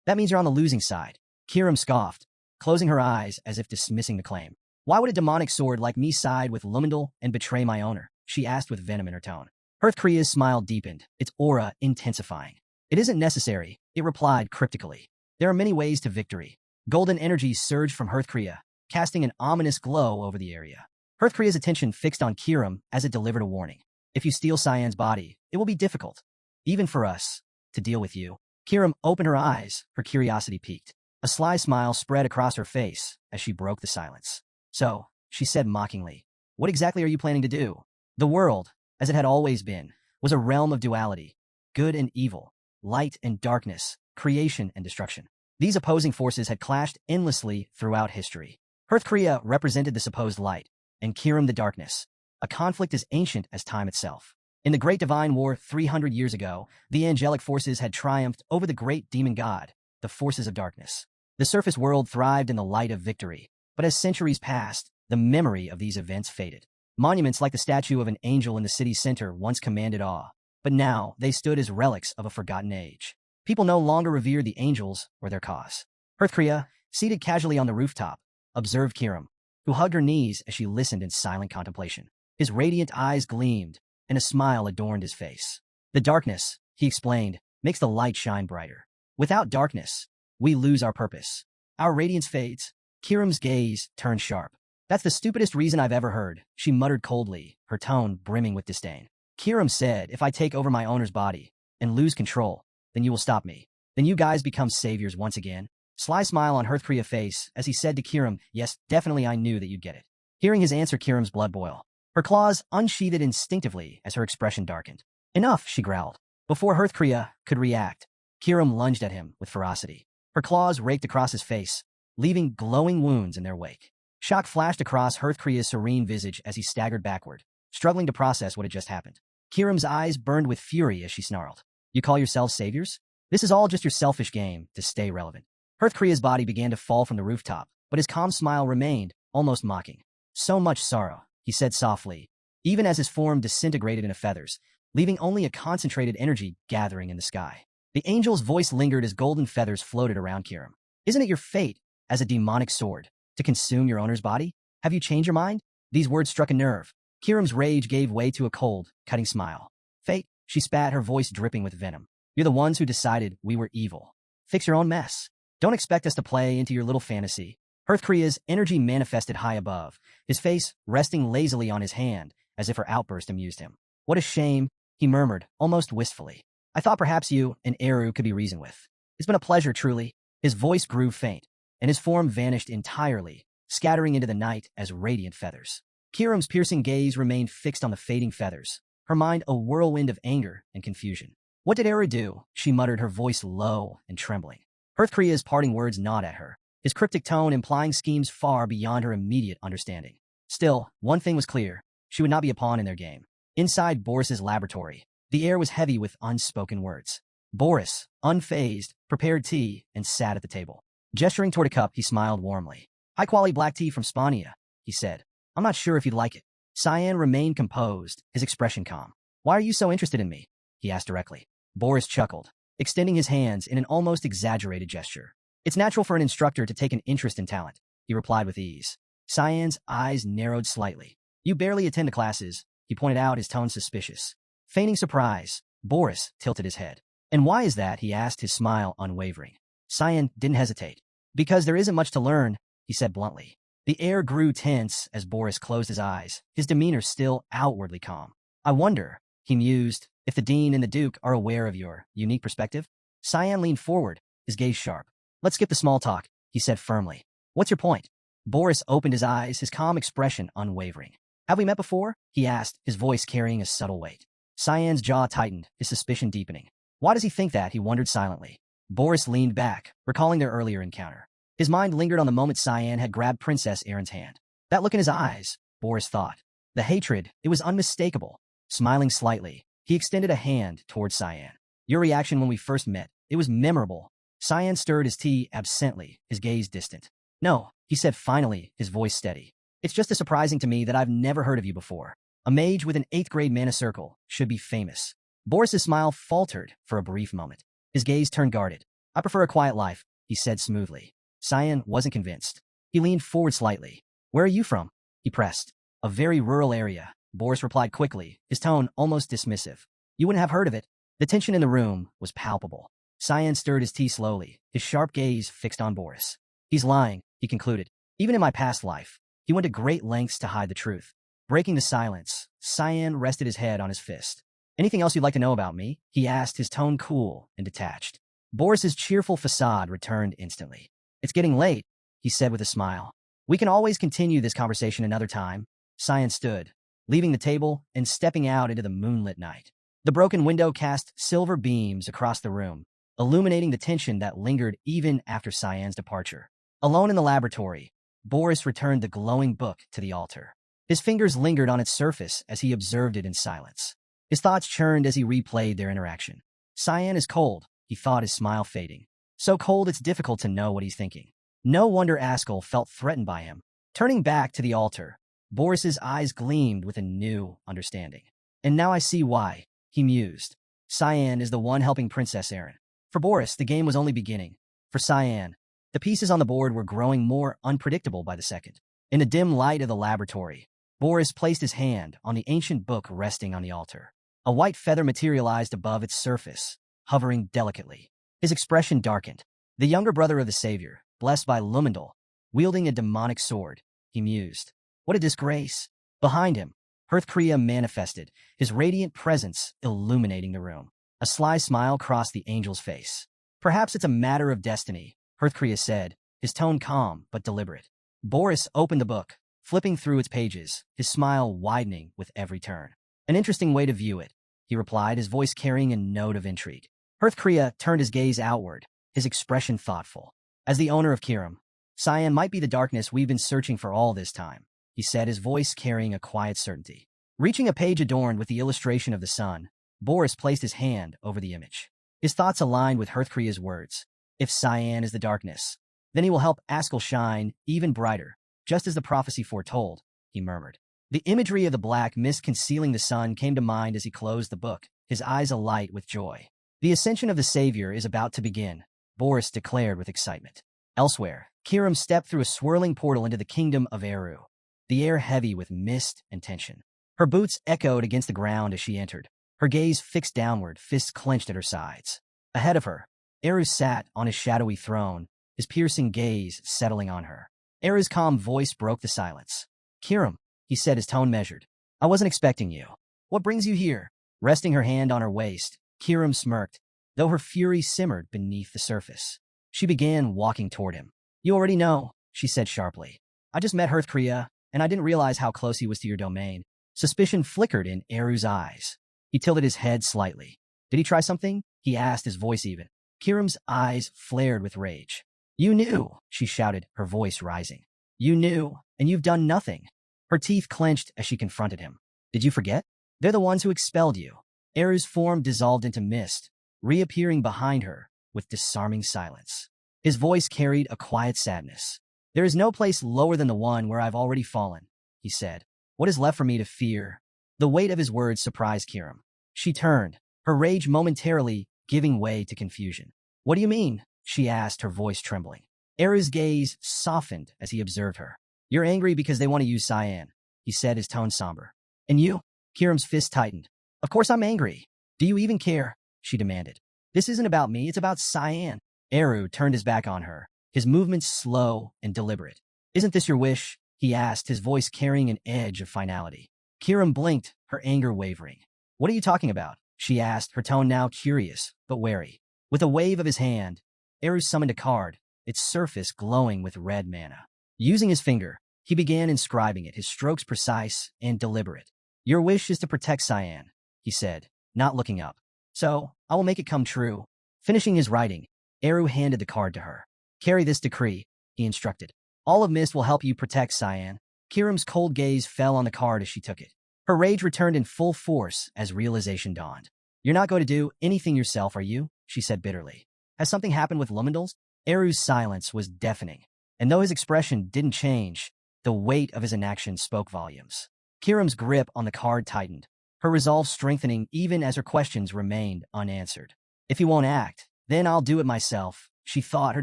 Speaker 1: That means you're on the losing side. Kiram scoffed, closing her eyes as if dismissing the claim. Why would a demonic sword like me side with Lumendal and betray my owner? She asked with venom in her tone. Hearthkria's smile deepened, its aura intensifying. It isn't necessary, it replied cryptically. There are many ways to victory. Golden energy surged from Hearthkria, casting an ominous glow over the area. Hearthkria's attention fixed on Kiram as it delivered a warning. If you steal Cyan's body, it will be difficult, even for us, to deal with you. Kiram opened her eyes, her curiosity piqued. A sly smile spread across her face as she broke the silence. So, she said mockingly, what exactly are you planning to do? The world, as it had always been, was a realm of duality, good and evil, light and darkness, creation and destruction. These opposing forces had clashed endlessly throughout history. Hearthcrea represented the supposed light, and Kirim the darkness, a conflict as ancient as time itself. In the Great Divine War 300 years ago, the angelic forces had triumphed over the great demon god, the forces of darkness. The surface world thrived in the light of victory, but as centuries passed, the memory of these events faded. Monuments like the statue of an angel in the city's center once commanded awe, but now they stood as relics of a forgotten age. People no longer revered the angels or their cause. Hearthcrea, seated casually on the rooftop, observed Kirim, who hugged her knees as she listened in silent contemplation. His radiant eyes gleamed, and a smile adorned his face. The darkness, he explained, makes the light shine brighter. Without darkness, we lose our purpose. Our radiance fades. Kirim's gaze turned sharp. That's the stupidest reason I've ever heard, she muttered coldly, her tone brimming with disdain. Kirim said, if I take over my owner's body and lose control, then you will stop me. Then you guys become saviors once again. Sly smile on Hearthcrea's face as he said to Kirim, yes, definitely I knew that you'd get it. Hearing his answer, Kirim's blood boiled. Her claws unsheathed instinctively as her expression darkened. Enough, she growled. Before Hearthcrea could react, Kirim lunged at him with ferocity. Her claws raked across his face, leaving glowing wounds in their wake. Shock flashed across Hearthcrea's serene visage as he staggered backward, struggling to process what had just happened. Kirim's eyes burned with fury as she snarled. You call yourselves saviors? This is all just your selfish game to stay relevant. Hearthcrea's body began to fall from the rooftop, but his calm smile remained, almost mocking. So much sorrow, he said softly, even as his form disintegrated into feathers, leaving only a concentrated energy gathering in the sky. The angel's voice lingered as golden feathers floated around Kirim. Isn't it your fate, as a demonic sword, to consume your owner's body? Have you changed your mind? These words struck a nerve. Kirim's rage gave way to a cold, cutting smile. Fate, she spat, her voice dripping with venom. You're the ones who decided we were evil. Fix your own mess. Don't expect us to play into your little fantasy. Hearthcrea's energy manifested high above, his face resting lazily on his hand, as if her outburst amused him. What a shame, he murmured, almost wistfully. I thought perhaps you and Eru could be reasoned with. It's been a pleasure, truly. His voice grew faint, and his form vanished entirely, scattering into the night as radiant feathers. Kirim's piercing gaze remained fixed on the fading feathers, her mind a whirlwind of anger and confusion. What did Eru do? She muttered, her voice low and trembling. Hearthcrea's parting words gnawed at her, his cryptic tone implying schemes far beyond her immediate understanding. Still, one thing was clear. She would not be a pawn in their game. Inside Boris's laboratory, the air was heavy with unspoken words. Boris, unfazed, prepared tea and sat at the table. Gesturing toward a cup, he smiled warmly. High-quality black tea from Spania, he said. I'm not sure if you'd like it. Cyan remained composed, his expression calm. Why are you so interested in me? He asked directly. Boris chuckled, extending his hands in an almost exaggerated gesture. It's natural for an instructor to take an interest in talent, he replied with ease. Cyan's eyes narrowed slightly. You barely attend the classes, he pointed out, his tone suspicious. Feigning surprise, Boris tilted his head. And why is that? He asked, his smile unwavering. Cyan didn't hesitate. Because there isn't much to learn, he said bluntly. The air grew tense as Boris closed his eyes, his demeanor still outwardly calm. I wonder, he mused, if the Dean and the Duke are aware of your unique perspective? Cyan leaned forward, his gaze sharp. Let's skip the small talk, he said firmly. What's your point? Boris opened his eyes, his calm expression unwavering. Have we met before? He asked, his voice carrying a subtle weight. Cyan's jaw tightened, his suspicion deepening. Why does he think that? He wondered silently. Boris leaned back, recalling their earlier encounter. His mind lingered on the moment Cyan had grabbed Princess Erin's hand. That look in his eyes, Boris thought. The hatred, it was unmistakable. Smiling slightly, he extended a hand towards Cyan. Your reaction when we first met, it was memorable. Cyan stirred his tea absently, his gaze distant. No, he said finally, his voice steady. It's just as surprising to me that I've never heard of you before. A mage with an 8th grade mana circle should be famous. Boris's smile faltered for a brief moment. His gaze turned guarded. I prefer a quiet life, he said smoothly. Cyan wasn't convinced. He leaned forward slightly. Where are you from? He pressed. A very rural area, Boris replied quickly, his tone almost dismissive. You wouldn't have heard of it. The tension in the room was palpable. Cyan stirred his tea slowly, his sharp gaze fixed on Boris. He's lying, he concluded. Even in my past life, he went to great lengths to hide the truth. Breaking the silence, Cyan rested his head on his fist. Anything else you'd like to know about me? He asked, his tone cool and detached. Boris's cheerful facade returned instantly. It's getting late, he said with a smile. We can always continue this conversation another time. Cyan stood, leaving the table and stepping out into the moonlit night. The broken window cast silver beams across the room, illuminating the tension that lingered even after Cyan's departure. Alone in the laboratory, Boris returned the glowing book to the altar. His fingers lingered on its surface as he observed it in silence. His thoughts churned as he replayed their interaction. Cyan is cold, he thought, his smile fading. So cold it's difficult to know what he's thinking. No wonder Ascal felt threatened by him. Turning back to the altar, Boris's eyes gleamed with a new understanding. And now I see why, he mused. Cyan is the one helping Princess Erin. For Boris, the game was only beginning. For Cyan, the pieces on the board were growing more unpredictable by the second. In the dim light of the laboratory, Boris placed his hand on the ancient book resting on the altar. A white feather materialized above its surface, hovering delicately. His expression darkened. The younger brother of the Savior, blessed by Lumendal, wielding a demonic sword, he mused. What a disgrace. Behind him, Hearthcrea manifested, his radiant presence illuminating the room. A sly smile crossed the angel's face. Perhaps it's a matter of destiny, Hearthcrea said, his tone calm but deliberate. Boris opened the book, flipping through its pages, his smile widening with every turn. An interesting way to view it, he replied, his voice carrying a note of intrigue. Hearthcrea turned his gaze outward, his expression thoughtful. As the owner of Kiram, Cyan might be the darkness we've been searching for all this time, he said, his voice carrying a quiet certainty. Reaching a page adorned with the illustration of the sun, Boris placed his hand over the image. His thoughts aligned with Hearthcrea's words. If Cyan is the darkness, then he will help Ascal shine even brighter, just as the prophecy foretold, he murmured. The imagery of the black mist concealing the sun came to mind as he closed the book, his eyes alight with joy. The ascension of the Savior is about to begin, Boris declared with excitement. Elsewhere, Kiram stepped through a swirling portal into the kingdom of Eru, the air heavy with mist and tension. Her boots echoed against the ground as she entered, her gaze fixed downward, fists clenched at her sides. Ahead of her, Eru sat on his shadowy throne, his piercing gaze settling on her. Eru's calm voice broke the silence. Kiram, he said, his tone measured. I wasn't expecting you. What brings you here? Resting her hand on her waist, Kiram smirked, though her fury simmered beneath the surface. She began walking toward him. You already know, she said sharply. I just met Hearthcrea, and I didn't realize how close he was to your domain. Suspicion flickered in Eru's eyes. He tilted his head slightly. Did he try something? He asked, his voice even. Kiram's eyes flared with rage. You knew, she shouted, her voice rising. You knew, and you've done nothing. Her teeth clenched as she confronted him. Did you forget? They're the ones who expelled you. Eru's form dissolved into mist, reappearing behind her with disarming silence. His voice carried a quiet sadness. There is no place lower than the one where I've already fallen, he said. What is left for me to fear? The weight of his words surprised Kiram. She turned, her rage momentarily giving way to confusion. What do you mean? She asked, her voice trembling. Eru's gaze softened as he observed her. You're angry because they want to use Cyan, he said, his tone somber. And you? Kiram's fist tightened. Of course I'm angry. Do you even care? She demanded. This isn't about me, it's about Cyan. Eru turned his back on her, his movements slow and deliberate. Isn't this your wish? He asked, his voice carrying an edge of finality. Kiram blinked, her anger wavering. What are you talking about? She asked, her tone now curious, but wary. With a wave of his hand, Eru summoned a card, its surface glowing with red mana. Using his finger, he began inscribing it, his strokes precise and deliberate. Your wish is to protect Cyan, he said, not looking up. So, I will make it come true. Finishing his writing, Eru handed the card to her. Carry this decree, he instructed. All of Mist will help you protect Cyan. Kiram's cold gaze fell on the card as she took it. Her rage returned in full force as realization dawned. You're not going to do anything yourself, are you? She said bitterly. Has something happened with Lumendals? Eru's silence was deafening, and though his expression didn't change, the weight of his inaction spoke volumes. Kiram's grip on the card tightened, her resolve strengthening even as her questions remained unanswered. If he won't act, then I'll do it myself, she thought, her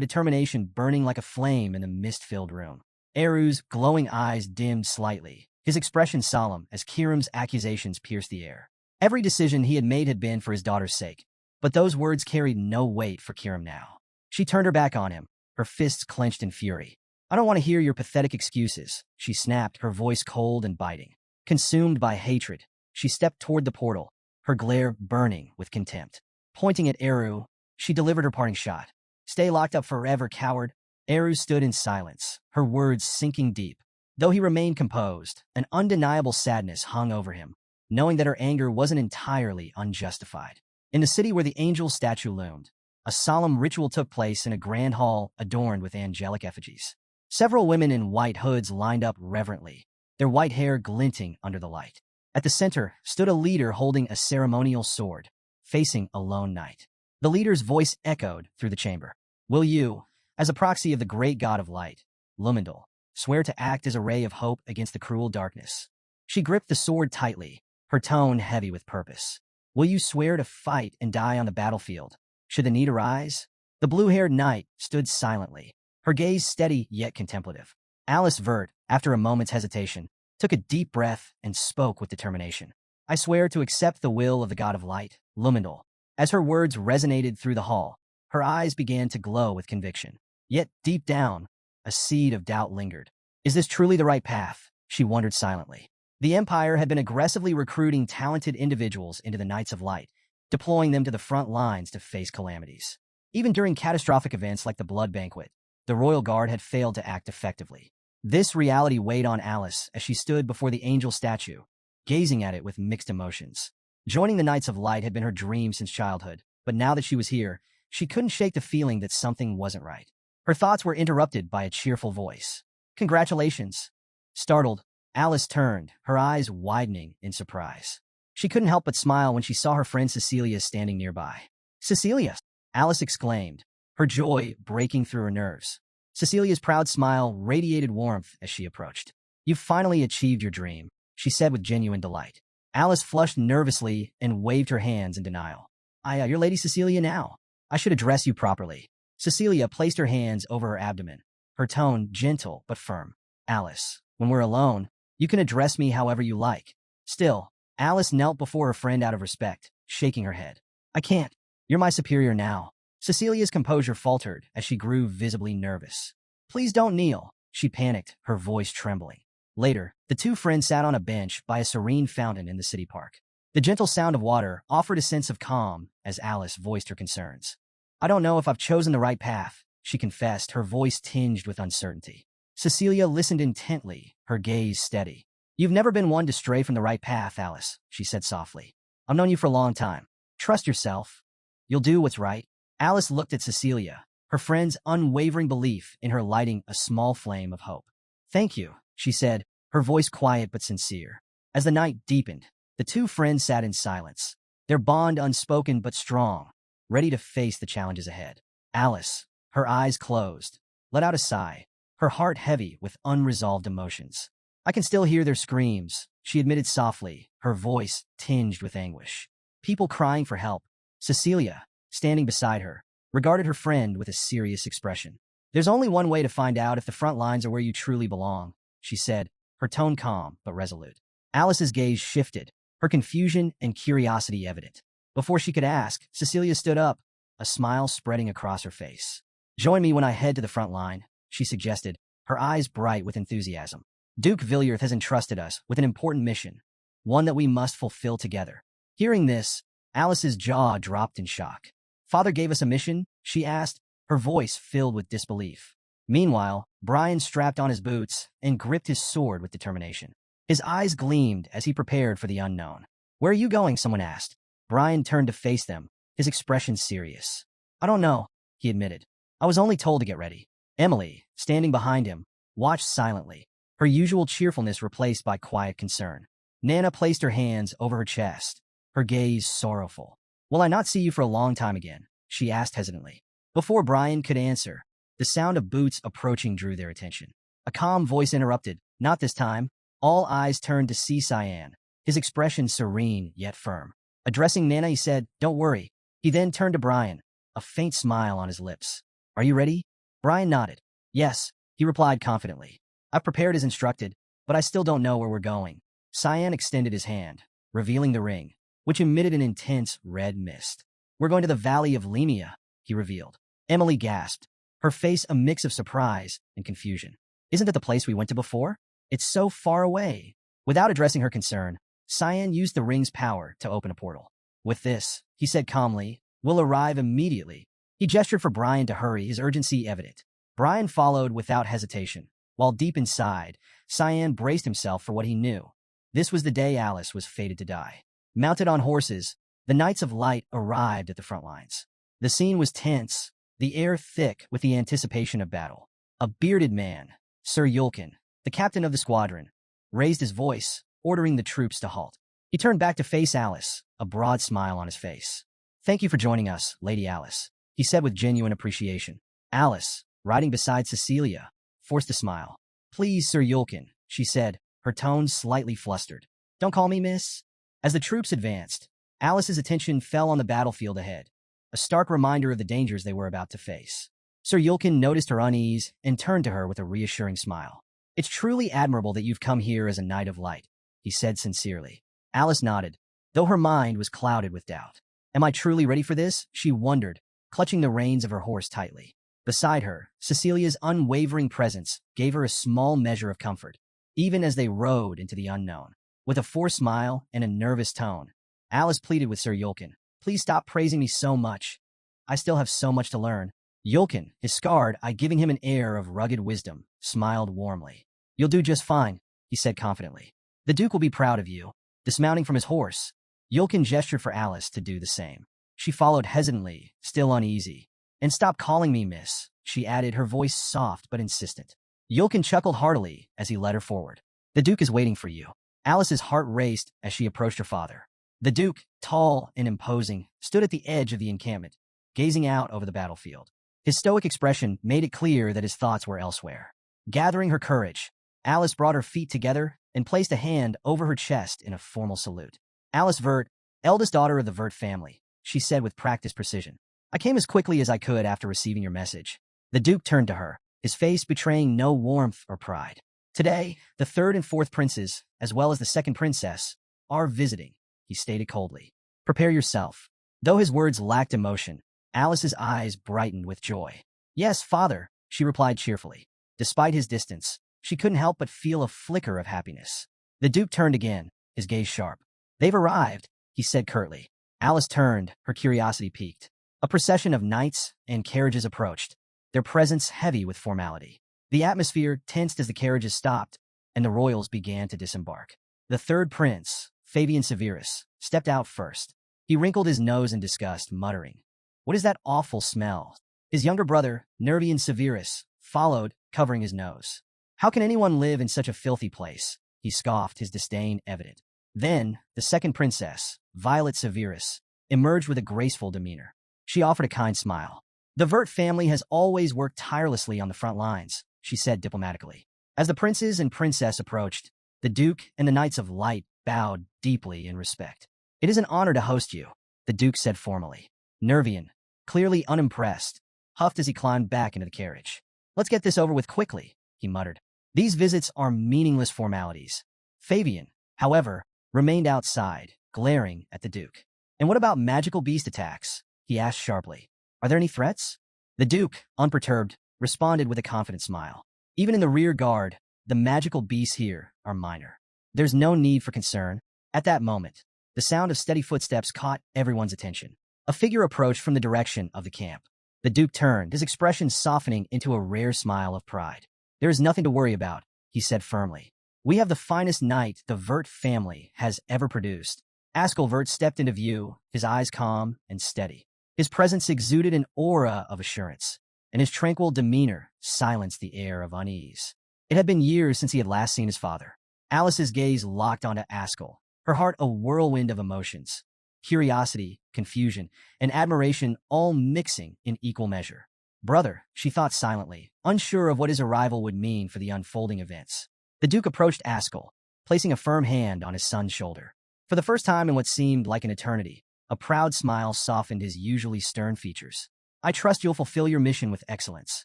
Speaker 1: determination burning like a flame in the mist-filled room. Eru's glowing eyes dimmed slightly, his expression solemn as Kiram's accusations pierced the air. Every decision he had made had been for his daughter's sake, but those words carried no weight for Kiram now. She turned her back on him, her fists clenched in fury. I don't want to hear your pathetic excuses, she snapped, her voice cold and biting. Consumed by hatred, she stepped toward the portal, her glare burning with contempt. Pointing at Eru, she delivered her parting shot. Stay locked up forever, coward. Eru stood in silence, her words sinking deep. Though he remained composed, an undeniable sadness hung over him, knowing that her anger wasn't entirely unjustified. In the city where the angel statue loomed, A solemn ritual took place in a grand hall adorned with angelic effigies. Several women in white hoods lined up reverently, their white hair glinting under the light. At the center stood a leader holding a ceremonial sword, facing a lone knight. The leader's voice echoed through the chamber. Will you, as a proxy of the great god of light, Lumendal, swear to act as a ray of hope against the cruel darkness? She gripped the sword tightly, her tone heavy with purpose. Will you swear to fight and die on the battlefield, should the need arise? The blue-haired knight stood silently, her gaze steady yet contemplative. Alice Vert, after a moment's hesitation, took a deep breath and spoke with determination. I swear to accept the will of the god of light, Lumendal. As her words resonated through the hall, her eyes began to glow with conviction. Yet, deep down, a seed of doubt lingered. Is this truly the right path? She wondered silently. The Empire had been aggressively recruiting talented individuals into the Knights of Light, deploying them to the front lines to face calamities. Even during catastrophic events like the Blood Banquet, the Royal Guard had failed to act effectively. This reality weighed on Alice as she stood before the angel statue, gazing at it with mixed emotions. Joining the Knights of Light had been her dream since childhood, but now that she was here, she couldn't shake the feeling that something wasn't right. Her thoughts were interrupted by a cheerful voice. Congratulations. Startled, Alice turned, her eyes widening in surprise. She couldn't help but smile when she saw her friend Cecilia standing nearby. Cecilia! Alice exclaimed, her joy breaking through her nerves. Cecilia's proud smile radiated warmth as she approached. You've finally achieved your dream, she said with genuine delight. Alice flushed nervously and waved her hands in denial. You're Lady Cecilia now. I should address you properly. Cecilia placed her hands over her abdomen, her tone gentle but firm. Alice, when we're alone, you can address me however you like. Still, Alice knelt before her friend out of respect, shaking her head. I can't. You're my superior now. Cecilia's composure faltered as she grew visibly nervous. Please don't kneel, she panicked, her voice trembling. Later, the two friends sat on a bench by a serene fountain in the city park. The gentle sound of water offered a sense of calm as Alice voiced her concerns. I don't know if I've chosen the right path, she confessed, her voice tinged with uncertainty. Cecilia listened intently, her gaze steady. You've never been one to stray from the right path, Alice, she said softly. I've known you for a long time. Trust yourself. You'll do what's right. Alice looked at Cecilia, her friend's unwavering belief in her lighting a small flame of hope. Thank you, she said, her voice quiet but sincere. As the night deepened, the two friends sat in silence, their bond unspoken but strong, ready to face the challenges ahead. Alice, her eyes closed, let out a sigh, her heart heavy with unresolved emotions. I can still hear their screams, she admitted softly, her voice tinged with anguish. People crying for help. Cecilia, standing beside her, regarded her friend with a serious expression. There's only one way to find out if the front lines are where you truly belong, she said, her tone calm but resolute. Alice's gaze shifted, her confusion and curiosity evident. Before she could ask, Cecilia stood up, a smile spreading across her face. Join me when I head to the front line, she suggested, her eyes bright with enthusiasm. Duke Villiers has entrusted us with an important mission, one that we must fulfill together. Hearing this, Alice's jaw dropped in shock. Father gave us a mission? She asked, her voice filled with disbelief. Meanwhile, Brian strapped on his boots and gripped his sword with determination. His eyes gleamed as he prepared for the unknown. Where are you going? Someone asked. Brian turned to face them, his expression serious. I don't know, he admitted. I was only told to get ready. Emily, standing behind him, watched silently, her usual cheerfulness replaced by quiet concern. Nana placed her hands over her chest, her gaze sorrowful. Will I not see you for a long time again? She asked hesitantly. Before Brian could answer, the sound of boots approaching drew their attention. A calm voice interrupted. Not this time. All eyes turned to see Cyan, his expression serene yet firm. Addressing Nana, he said, Don't worry. He then turned to Brian, a faint smile on his lips. Are you ready? Brian nodded. Yes, he replied confidently. I've prepared as instructed, but I still don't know where we're going. Cyan extended his hand, revealing the ring, which emitted an intense red mist. We're going to the Valley of Lemia, he revealed. Emily gasped, her face a mix of surprise and confusion. Isn't that the place we went to before? It's so far away. Without addressing her concern, Cyan used the ring's power to open a portal. With this, he said calmly, we'll arrive immediately. He gestured for Brian to hurry, his urgency evident. Brian followed without hesitation, while deep inside, Cyan braced himself for what he knew. This was the day Alice was fated to die. Mounted on horses, the Knights of Light arrived at the front lines. The scene was tense, the air thick with the anticipation of battle. A bearded man, Sir Yulkin, the captain of the squadron, raised his voice, ordering the troops to halt. He turned back to face Alice, a broad smile on his face. "Thank you for joining us, Lady Alice," he said with genuine appreciation. Alice, riding beside Cecilia, forced a smile. "Please, Sir Yulkin," she said, her tone slightly flustered. "Don't call me miss." As the troops advanced, Alice's attention fell on the battlefield ahead, a stark reminder of the dangers they were about to face. Sir Yulkin noticed her unease and turned to her with a reassuring smile. "It's truly admirable that you've come here as a knight of light," he said sincerely. Alice nodded, though her mind was clouded with doubt. "Am I truly ready for this?" she wondered, clutching the reins of her horse tightly. Beside her, Cecilia's unwavering presence gave her a small measure of comfort, even as they rode into the unknown. With a forced smile and a nervous tone, Alice pleaded with Sir Yulkin, "Please stop praising me so much. I still have so much to learn." Yulkin, his scarred eye giving him an air of rugged wisdom, smiled warmly. "You'll do just fine," he said confidently. "The Duke will be proud of you." Dismounting from his horse, Yulkin gestured for Alice to do the same. She followed hesitantly, still uneasy. "And stop calling me miss," she added, her voice soft but insistent. Yulkin chuckled heartily as he led her forward. "The Duke is waiting for you." Alice's heart raced as she approached her father. The Duke, tall and imposing, stood at the edge of the encampment, gazing out over the battlefield. His stoic expression made it clear that his thoughts were elsewhere. Gathering her courage, Alice brought her feet together and placed a hand over her chest in a formal salute. "Alice Vert, eldest daughter of the Vert family," she said with practiced precision. "I came as quickly as I could after receiving your message." The Duke turned to her, his face betraying no warmth or pride. "Today, the third and fourth princes, as well as the second princess, are visiting," he stated coldly. "Prepare yourself." Though his words lacked emotion, Alice's eyes brightened with joy. "Yes, father," she replied cheerfully. Despite his distance, she couldn't help but feel a flicker of happiness. The Duke turned again, his gaze sharp. "They've arrived," he said curtly. Alice turned, her curiosity piqued. A procession of knights and carriages approached, their presence heavy with formality. The atmosphere tensed as the carriages stopped, and the royals began to disembark. The third prince, Fabian Severus, stepped out first. He wrinkled his nose in disgust, muttering, "What is that awful smell?" His younger brother, Nervian Severus, followed, covering his nose. "How can anyone live in such a filthy place?" he scoffed, his disdain evident. Then, the second princess, Violet Severus, emerged with a graceful demeanor. She offered a kind smile. "The Vert family has always worked tirelessly on the front lines," she said diplomatically. As the princes and princess approached, the Duke and the Knights of Light bowed deeply in respect. "It is an honor to host you," the Duke said formally. Nervian, clearly unimpressed, huffed as he climbed back into the carriage. "Let's get this over with quickly," he muttered. "These visits are meaningless formalities." Fabian, however, remained outside, glaring at the Duke. "And what about magical beast attacks?" he asked sharply. "Are there any threats?" The Duke, unperturbed, responded with a confident smile. "Even in the rear guard, the magical beasts here are minor. There's no need for concern." At that moment, the sound of steady footsteps caught everyone's attention. A figure approached from the direction of the camp. The Duke turned, his expression softening into a rare smile of pride. "There is nothing to worry about," he said firmly. "We have the finest knight the Vert family has ever produced." Ascal Vert stepped into view, his eyes calm and steady. His presence exuded an aura of assurance, and his tranquil demeanor silenced the air of unease. It had been years since he had last seen his father. Alice's gaze locked onto Ascal, her heart a whirlwind of emotions. Curiosity, confusion, and admiration all mixing in equal measure. "Brother," she thought silently, unsure of what his arrival would mean for the unfolding events. The Duke approached Ascal, placing a firm hand on his son's shoulder. For the first time in what seemed like an eternity, a proud smile softened his usually stern features. "I trust you'll fulfill your mission with excellence,"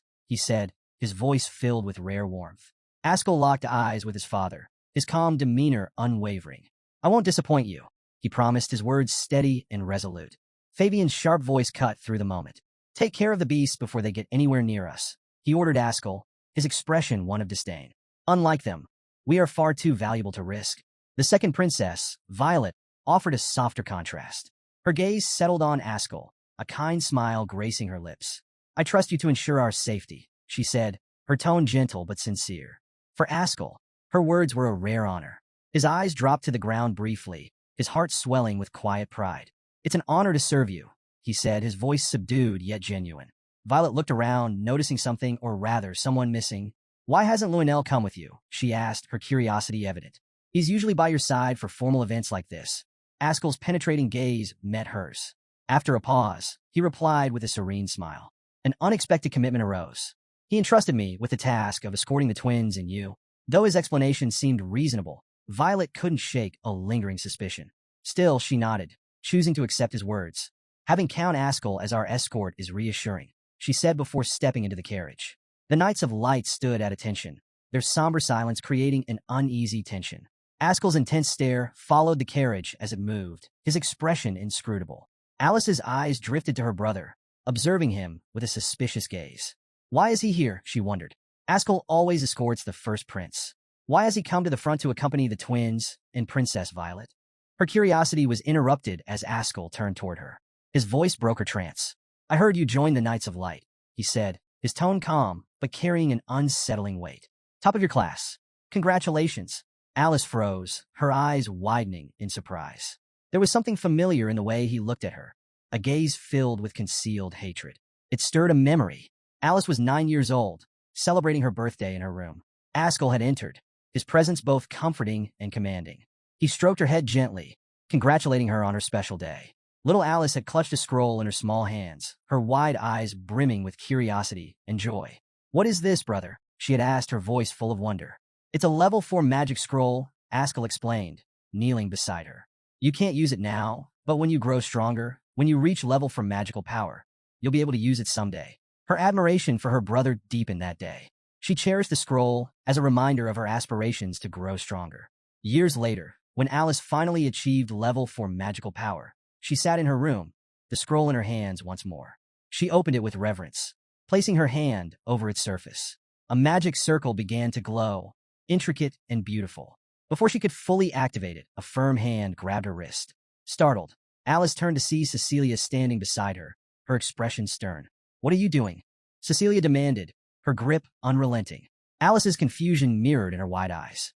Speaker 1: he said, his voice filled with rare warmth. Ascal locked eyes with his father, his calm demeanor unwavering. "I won't disappoint you," he promised, his words steady and resolute. Fabian's sharp voice cut through the moment. "Take care of the beasts before they get anywhere near us," he ordered Ascal, his expression one of disdain. "Unlike them, we are far too valuable to risk." The second princess, Violet, offered a softer contrast. Her gaze settled on Ascal, a kind smile gracing her lips. "I trust you to ensure our safety," she said, her tone gentle but sincere. For Ascal, her words were a rare honor. His eyes dropped to the ground briefly, his heart swelling with quiet pride. "It's an honor to serve you," he said, his voice subdued yet genuine. Violet looked around, noticing something, or rather, someone missing. Why hasn't Lionel come with you? She asked, her curiosity evident. He's usually by your side for formal events like this. Ascal's penetrating gaze met hers. After a pause, he replied with a serene smile. An unexpected commitment arose. He entrusted me with the task of escorting the twins and you. Though his explanation seemed reasonable, Violet couldn't shake a lingering suspicion. Still, she nodded, choosing to accept his words. Having Count Ascal as our escort is reassuring, she said before stepping into the carriage. The Knights of Light stood at attention, their somber silence creating an uneasy tension. Ascal's intense stare followed the carriage as it moved, his expression inscrutable. Alice's eyes drifted to her brother, observing him with a suspicious gaze. Why is he here? She wondered. Ascal always escorts the first prince. Why has he come to the front to accompany the twins and Princess Violet? Her curiosity was interrupted as Ascal turned toward her. His voice broke her trance. I heard you join the Knights of Light, he said, his tone calm, but carrying an unsettling weight. Top of your class. Congratulations. Alice froze, her eyes widening in surprise. There was something familiar in the way he looked at her, a gaze filled with concealed hatred. It stirred a memory. Alice was 9 years old, celebrating her birthday in her room. Ascal had entered, his presence both comforting and commanding. He stroked her head gently, congratulating her on her special day. Little Alice had clutched a scroll in her small hands, her wide eyes brimming with curiosity and joy. What is this, brother? She had asked, her voice full of wonder. It's a level 4 magic scroll, Ascal explained, kneeling beside her. You can't use it now, but when you grow stronger, when you reach level 4 magical power, you'll be able to use it someday. Her admiration for her brother deepened that day. She cherished the scroll as a reminder of her aspirations to grow stronger. Years later, when Alice finally achieved level 4 magical power, she sat in her room, the scroll in her hands once more. She opened it with reverence, placing her hand over its surface. A magic circle began to glow, intricate and beautiful. Before she could fully activate it, a firm hand grabbed her wrist. Startled, Alice turned to see Cecilia standing beside her, her expression stern. What are you doing? Cecilia demanded, her grip unrelenting. Alice's confusion mirrored in her wide eyes.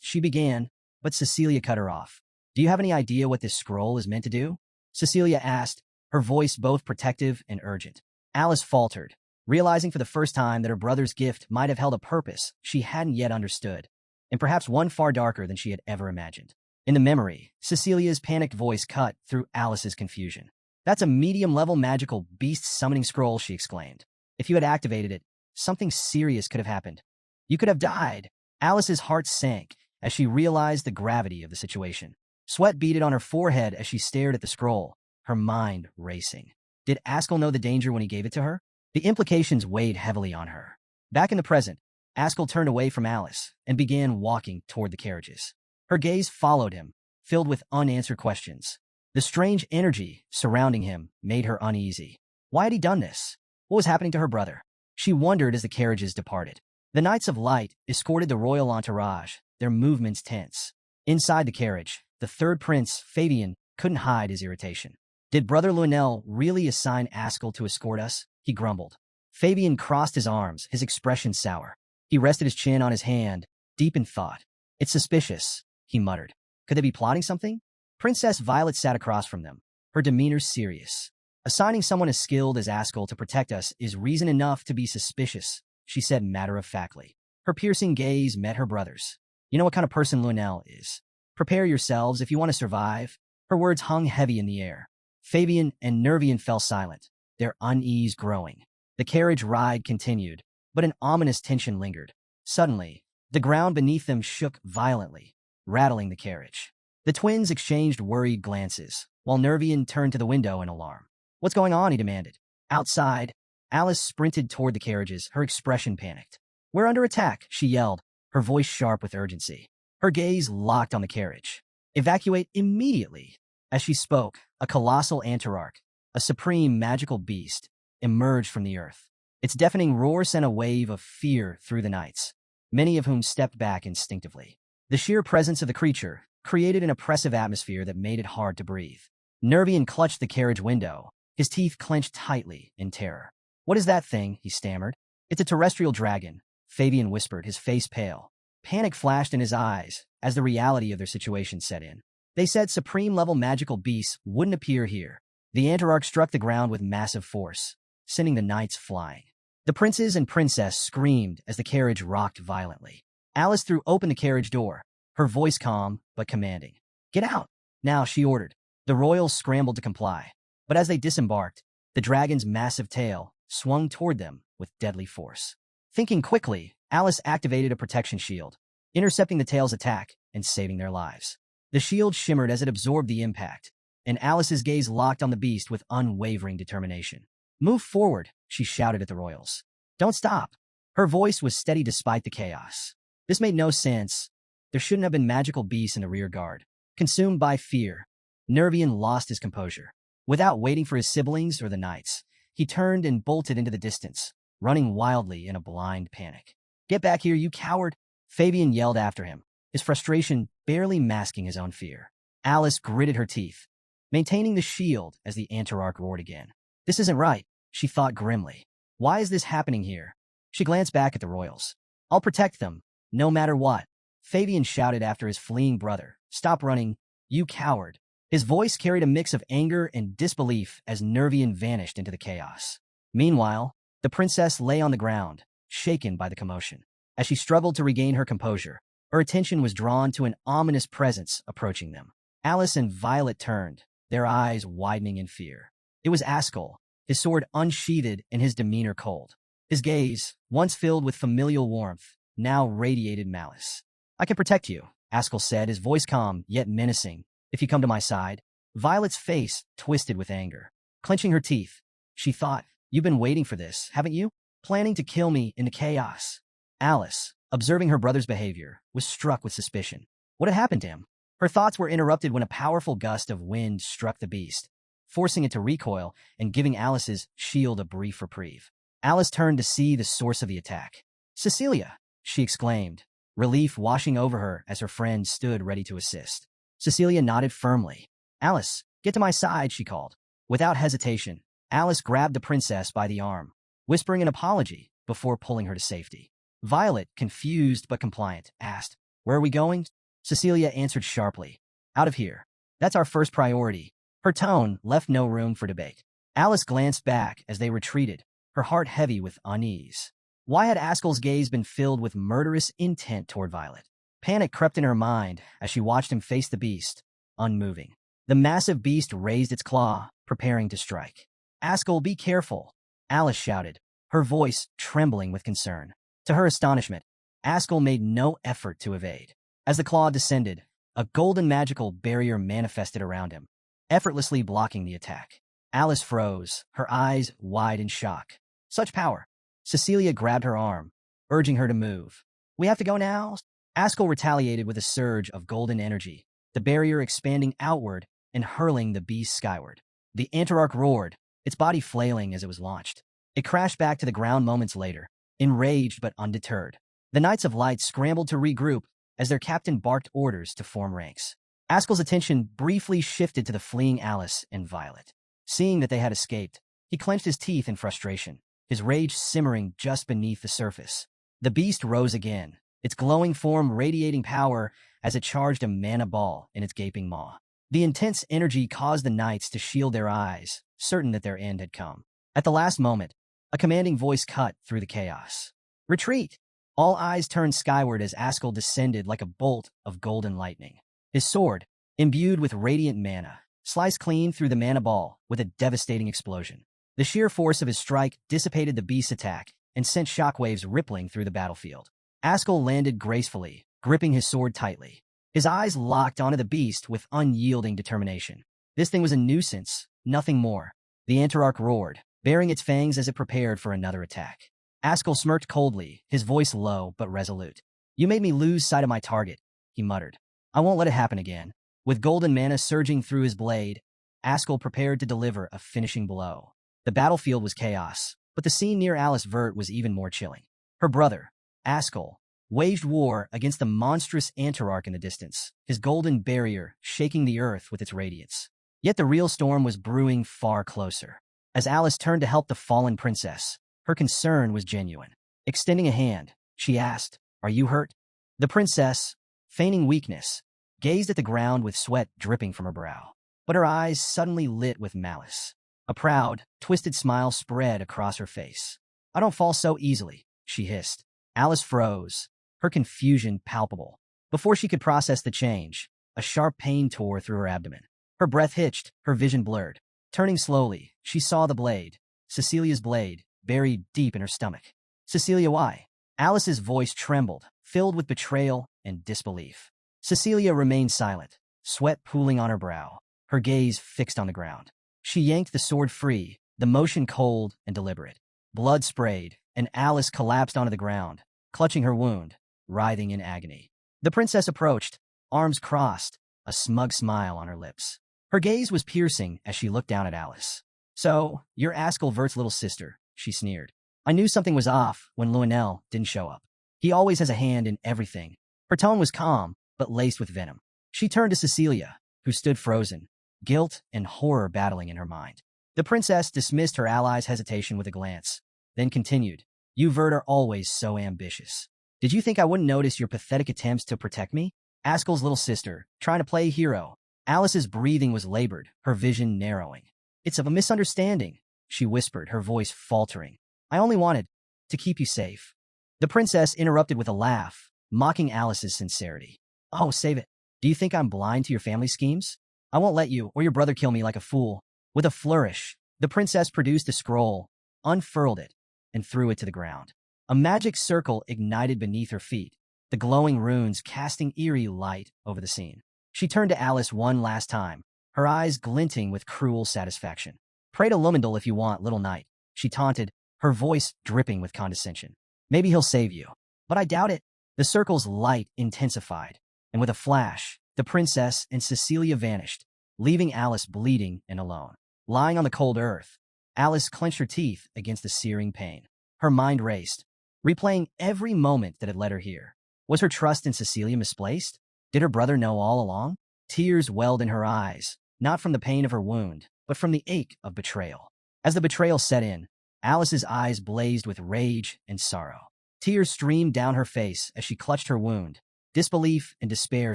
Speaker 1: She began, but Cecilia cut her off. Do you have any idea what this scroll is meant to do? Cecilia asked, her voice both protective and urgent. Alice faltered, realizing for the first time that her brother's gift might have held a purpose she hadn't yet understood, and perhaps one far darker than she had ever imagined. In the memory, Cecilia's panicked voice cut through Alice's confusion. That's a medium-level magical beast summoning scroll, she exclaimed. If you had activated it, something serious could have happened. You could have died. Alice's heart sank as she realized the gravity of the situation. Sweat beaded on her forehead as she stared at the scroll, her mind racing. Did Ascal know the danger when he gave it to her? The implications weighed heavily on her. Back in the present, Ascal turned away from Alice and began walking toward the carriages. Her gaze followed him, filled with unanswered questions. The strange energy surrounding him made her uneasy. Why had he done this? What was happening to her brother? She wondered as the carriages departed. The Knights of Light escorted the royal entourage, their movements tense. Inside the carriage, the third prince, Fabian, couldn't hide his irritation. Did Brother Lionel really assign Ascal to escort us? He grumbled. Fabian crossed his arms, his expression sour. He rested his chin on his hand, deep in thought. It's suspicious, he muttered. Could they be plotting something? Princess Violet sat across from them, her demeanor serious. Assigning someone as skilled as Ascal to protect us is reason enough to be suspicious, she said matter-of-factly. Her piercing gaze met her brother's. You know what kind of person Lionel is. Prepare yourselves if you want to survive. Her words hung heavy in the air. Fabian and Nervian fell silent, their unease growing. The carriage ride continued, but an ominous tension lingered. Suddenly, the ground beneath them shook violently, rattling the carriage. The twins exchanged worried glances, while Nervian turned to the window in alarm. What's going on? He demanded. Outside, Alice sprinted toward the carriages, her expression panicked. We're under attack, she yelled, her voice sharp with urgency. Her gaze locked on the carriage. Evacuate immediately. As she spoke, a colossal antararch, a supreme magical beast, emerged from the earth. Its deafening roar sent a wave of fear through the knights, many of whom stepped back instinctively. The sheer presence of the creature created an oppressive atmosphere that made it hard to breathe. Nervian clutched the carriage window, his teeth clenched tightly in terror. What is that thing? He stammered. It's a terrestrial dragon, Fabian whispered, his face pale. Panic flashed in his eyes as the reality of their situation set in. They said supreme-level magical beasts wouldn't appear here. The Antararch struck the ground with massive force, sending the knights flying. The princes and princess screamed as the carriage rocked violently. Alice threw open the carriage door, her voice calm but commanding. "Get out!" Now, she ordered. The royals scrambled to comply, but as they disembarked, the dragon's massive tail swung toward them with deadly force. Thinking quickly, Alice activated a protection shield, intercepting the tail's attack and saving their lives. The shield shimmered as it absorbed the impact, and Alice's gaze locked on the beast with unwavering determination. "Move forward," she shouted at the royals. "Don't stop." Her voice was steady despite the chaos. This made no sense. There shouldn't have been magical beasts in the rear guard. Consumed by fear, Nervian lost his composure. Without waiting for his siblings or the knights, he turned and bolted into the distance, running wildly in a blind panic. "Get back here, you coward!" Fabian yelled after him, his frustration barely masking his own fear. Alice gritted her teeth, maintaining the shield as the Antararch roared again. "This isn't right," she thought grimly. "Why is this happening here?" She glanced back at the royals. "I'll protect them, no matter what." Fabian shouted after his fleeing brother. "Stop running, you coward." His voice carried a mix of anger and disbelief as Nervian vanished into the chaos. Meanwhile, the princess lay on the ground, shaken by the commotion. As she struggled to regain her composure, her attention was drawn to an ominous presence approaching them. Alice and Violet turned, their eyes widening in fear. It was Ascal, his sword unsheathed and his demeanor cold. His gaze, once filled with familial warmth, now radiated malice. "I can protect you," Ascal said, his voice calm yet menacing. "If you come to my side." Violet's face twisted with anger. Clenching her teeth, she thought, "You've been waiting for this, haven't you? Planning to kill me in the chaos." Alice, observing her brother's behavior, was struck with suspicion. What had happened to him? Her thoughts were interrupted when a powerful gust of wind struck the beast, forcing it to recoil and giving Alice's shield a brief reprieve. Alice turned to see the source of the attack. "Cecilia!" she exclaimed, relief washing over her as her friend stood ready to assist. Cecilia nodded firmly. "Alice, get to my side," she called. Without hesitation, Alice grabbed the princess by the arm, whispering an apology before pulling her to safety. Violet, confused but compliant, asked, "Where are we going?" Cecilia answered sharply, "Out of here. That's our first priority." Her tone left no room for debate. Alice glanced back as they retreated, her heart heavy with unease. Why had Ascal's gaze been filled with murderous intent toward Violet? Panic crept in her mind as she watched him face the beast, unmoving. The massive beast raised its claw, preparing to strike. "Ascal, be careful," Alice shouted, her voice trembling with concern. To her astonishment, Ascal made no effort to evade. As the claw descended, a golden magical barrier manifested around him, effortlessly blocking the attack. Alice froze, her eyes wide in shock. Such power! Cecilia grabbed her arm, urging her to move. "We have to go now." Ascal retaliated with a surge of golden energy, the barrier expanding outward and hurling the beast skyward. The Antararch roared, its body flailing as it was launched. It crashed back to the ground moments later, enraged but undeterred. The Knights of Light scrambled to regroup as their captain barked orders to form ranks. Ascal's attention briefly shifted to the fleeing Alice and Violet. Seeing that they had escaped, he clenched his teeth in frustration, his rage simmering just beneath the surface. The beast rose again, its glowing form radiating power as it charged a mana ball in its gaping maw. The intense energy caused the knights to shield their eyes, certain that their end had come. At the last moment, a commanding voice cut through the chaos. "Retreat!" All eyes turned skyward as Ascal descended like a bolt of golden lightning. His sword, imbued with radiant mana, sliced clean through the mana ball with a devastating explosion. The sheer force of his strike dissipated the beast's attack and sent shockwaves rippling through the battlefield. Ascal landed gracefully, gripping his sword tightly. His eyes locked onto the beast with unyielding determination. This thing was a nuisance, nothing more. The Antararch roared, baring its fangs as it prepared for another attack. Ascal smirked coldly, his voice low but resolute. "You made me lose sight of my target," he muttered. "I won't let it happen again." With golden mana surging through his blade, Ascal prepared to deliver a finishing blow. The battlefield was chaos, but the scene near Alice Vert was even more chilling. Her brother, Ascal, waged war against the monstrous Antararch in the distance, his golden barrier shaking the earth with its radiance. Yet the real storm was brewing far closer. As Alice turned to help the fallen princess, her concern was genuine. Extending a hand, she asked, "Are you hurt?" The princess, feigning weakness, gazed at the ground with sweat dripping from her brow. but her eyes suddenly lit with malice. A proud, twisted smile spread across her face. "I don't fall so easily," she hissed. Alice froze, her confusion palpable. Before she could process the change, a sharp pain tore through her abdomen. Her breath hitched, her vision blurred. Turning slowly, she saw the blade, Cecilia's blade, buried deep in her stomach. "Cecilia, why?" Alice's voice trembled, filled with betrayal and disbelief. Cecilia remained silent, sweat pooling on her brow, her gaze fixed on the ground. She yanked the sword free, the motion cold and deliberate. Blood sprayed, and Alice collapsed onto the ground, clutching her wound, writhing in agony. The princess approached, arms crossed, a smug smile on her lips. Her gaze was piercing as she looked down at Alice. "So, you're Ascal Vert's little sister," she sneered. "I knew something was off when Lionel didn't show up. He always has a hand in everything." Her tone was calm, but laced with venom. She turned to Cecilia, who stood frozen, guilt and horror battling in her mind. The princess dismissed her ally's hesitation with a glance, then continued, "You Vert are always so ambitious. Did you think I wouldn't notice your pathetic attempts to protect me? Ascal's little sister, trying to play a hero." Alice's breathing was labored, her vision narrowing. "It's a misunderstanding," she whispered, her voice faltering. "I only wanted to keep you safe." The princess interrupted with a laugh, mocking Alice's sincerity. "Oh, save it. Do you think I'm blind to your family schemes? I won't let you or your brother kill me like a fool." With a flourish, the princess produced a scroll, unfurled it, and threw it to the ground. A magic circle ignited beneath her feet, the glowing runes casting eerie light over the scene. She turned to Alice one last time, her eyes glinting with cruel satisfaction. "Pray to Lumendal if you want, little knight," she taunted, her voice dripping with condescension. "Maybe he'll save you. But I doubt it." The circle's light intensified, and with a flash, the princess and Cecilia vanished, leaving Alice bleeding and alone. Lying on the cold earth, Alice clenched her teeth against the searing pain. Her mind raced, replaying every moment that had led her here. Was her trust in Cecilia misplaced? Did her brother know all along? Tears welled in her eyes, not from the pain of her wound, but from the ache of betrayal. As the betrayal set in, Alice's eyes blazed with rage and sorrow. Tears streamed down her face as she clutched her wound, disbelief and despair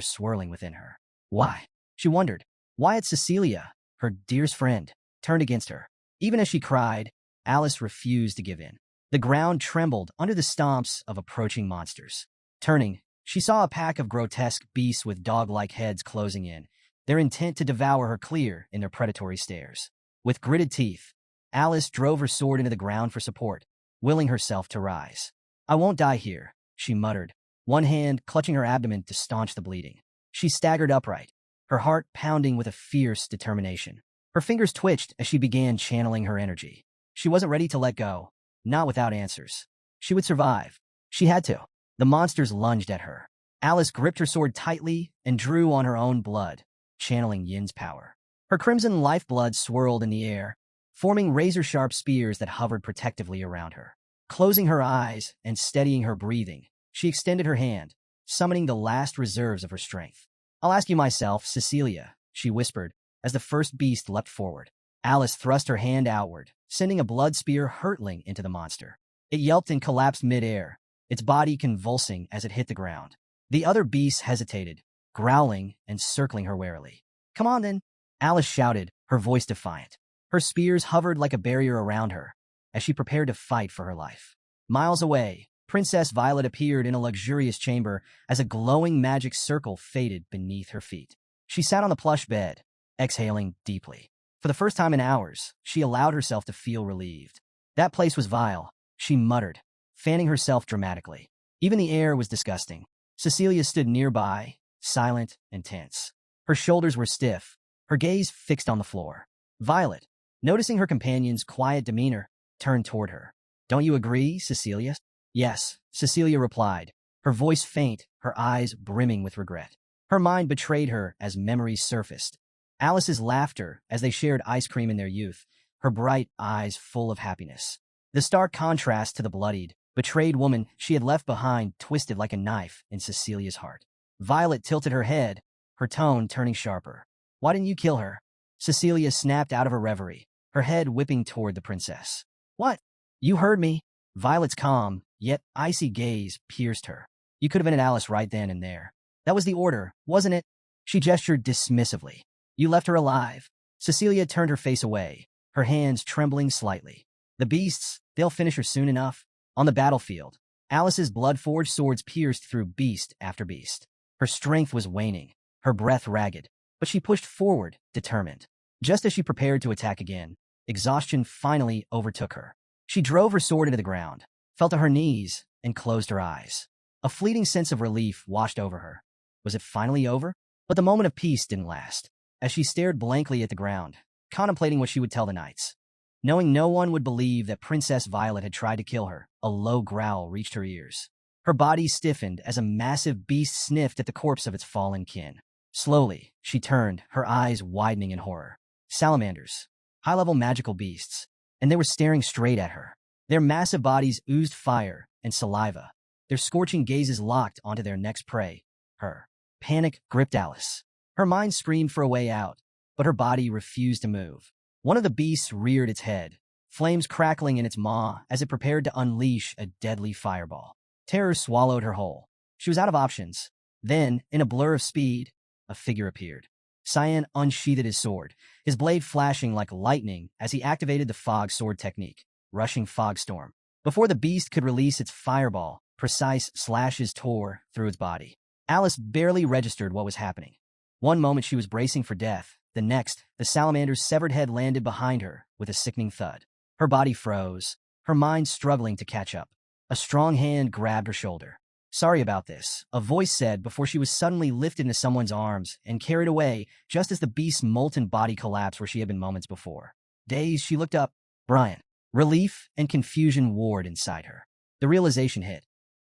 Speaker 1: swirling within her. Why? She wondered. Why had Cecilia, her dearest friend, turned against her? Even as she cried, Alice refused to give in. The ground trembled under the stomps of approaching monsters. Turning, she saw a pack of grotesque beasts with dog-like heads closing in, their intent to devour her clear in their predatory stares. With gritted teeth, Alice drove her sword into the ground for support, willing herself to rise. "I won't die here," she muttered, one hand clutching her abdomen to staunch the bleeding. She staggered upright, her heart pounding with a fierce determination. Her fingers twitched as she began channeling her energy. She wasn't ready to let go, not without answers. She would survive. She had to. The monsters lunged at her. Alice gripped her sword tightly and drew on her own blood, channeling Yin's power. Her crimson lifeblood swirled in the air, forming razor-sharp spears that hovered protectively around her. Closing her eyes and steadying her breathing, she extended her hand, summoning the last reserves of her strength. "I'll ask you myself, Cecilia," she whispered, as the first beast leapt forward. Alice thrust her hand outward, sending a blood spear hurtling into the monster. It yelped and collapsed mid-air, its body convulsing as it hit the ground. The other beasts hesitated, growling and circling her warily. "Come on, then," Alice shouted, her voice defiant. Her spears hovered like a barrier around her, as she prepared to fight for her life. Miles away, Princess Violet appeared in a luxurious chamber as a glowing magic circle faded beneath her feet. She sat on the plush bed, exhaling deeply. For the first time in hours, she allowed herself to feel relieved. That place was vile, she muttered, fanning herself dramatically. Even the air was disgusting. Cecilia stood nearby, silent and tense. Her shoulders were stiff, her gaze fixed on the floor. Violet, noticing her companion's quiet demeanor, turned toward her. "Don't you agree, Cecilia?" "Yes," Cecilia replied, her voice faint, her eyes brimming with regret. Her mind betrayed her as memories surfaced. Alice's laughter as they shared ice cream in their youth, her bright eyes full of happiness. The stark contrast to the bloodied, betrayed woman she had left behind twisted like a knife in Cecilia's heart. Violet tilted her head, her tone turning sharper. "Why didn't you kill her?" Cecilia snapped out of her reverie, her head whipping toward the princess. "What? You heard me." Violet's calm, yet icy gaze pierced her. "You could have ended Alice right then and there. That was the order, wasn't it?" She gestured dismissively. You left her alive. Cecilia turned her face away, her hands trembling slightly. The beasts, they'll finish her soon enough. On the battlefield, Alice's blood-forged swords pierced through beast after beast. Her strength was waning, her breath ragged, but she pushed forward, determined. Just as she prepared to attack again, exhaustion finally overtook her. She drove her sword into the ground, fell to her knees, and closed her eyes. A fleeting sense of relief washed over her. Was it finally over? But the moment of peace didn't last. As she stared blankly at the ground, contemplating what she would tell the knights. Knowing no one would believe that Princess Violet had tried to kill her, a low growl reached her ears. Her body stiffened as a massive beast sniffed at the corpse of its fallen kin. Slowly, she turned, her eyes widening in horror. Salamanders, high-level magical beasts, and they were staring straight at her. Their massive bodies oozed fire and saliva, their scorching gazes locked onto their next prey, her. Panic gripped Alice. Her mind screamed for a way out, but her body refused to move. One of the beasts reared its head, flames crackling in its maw as it prepared to unleash a deadly fireball. Terror swallowed her whole. She was out of options. Then, in a blur of speed, a figure appeared. Cyan unsheathed his sword, his blade flashing like lightning as he activated the fog sword technique, rushing fog storm. Before the beast could release its fireball, precise slashes tore through its body. Alice barely registered what was happening. One moment she was bracing for death. The next, the salamander's severed head landed behind her with a sickening thud. Her body froze, her mind struggling to catch up. A strong hand grabbed her shoulder. "Sorry about this," a voice said before she was suddenly lifted into someone's arms and carried away just as the beast's molten body collapsed where she had been moments before. Dazed, she looked up. Brian. Relief and confusion warred inside her. The realization hit.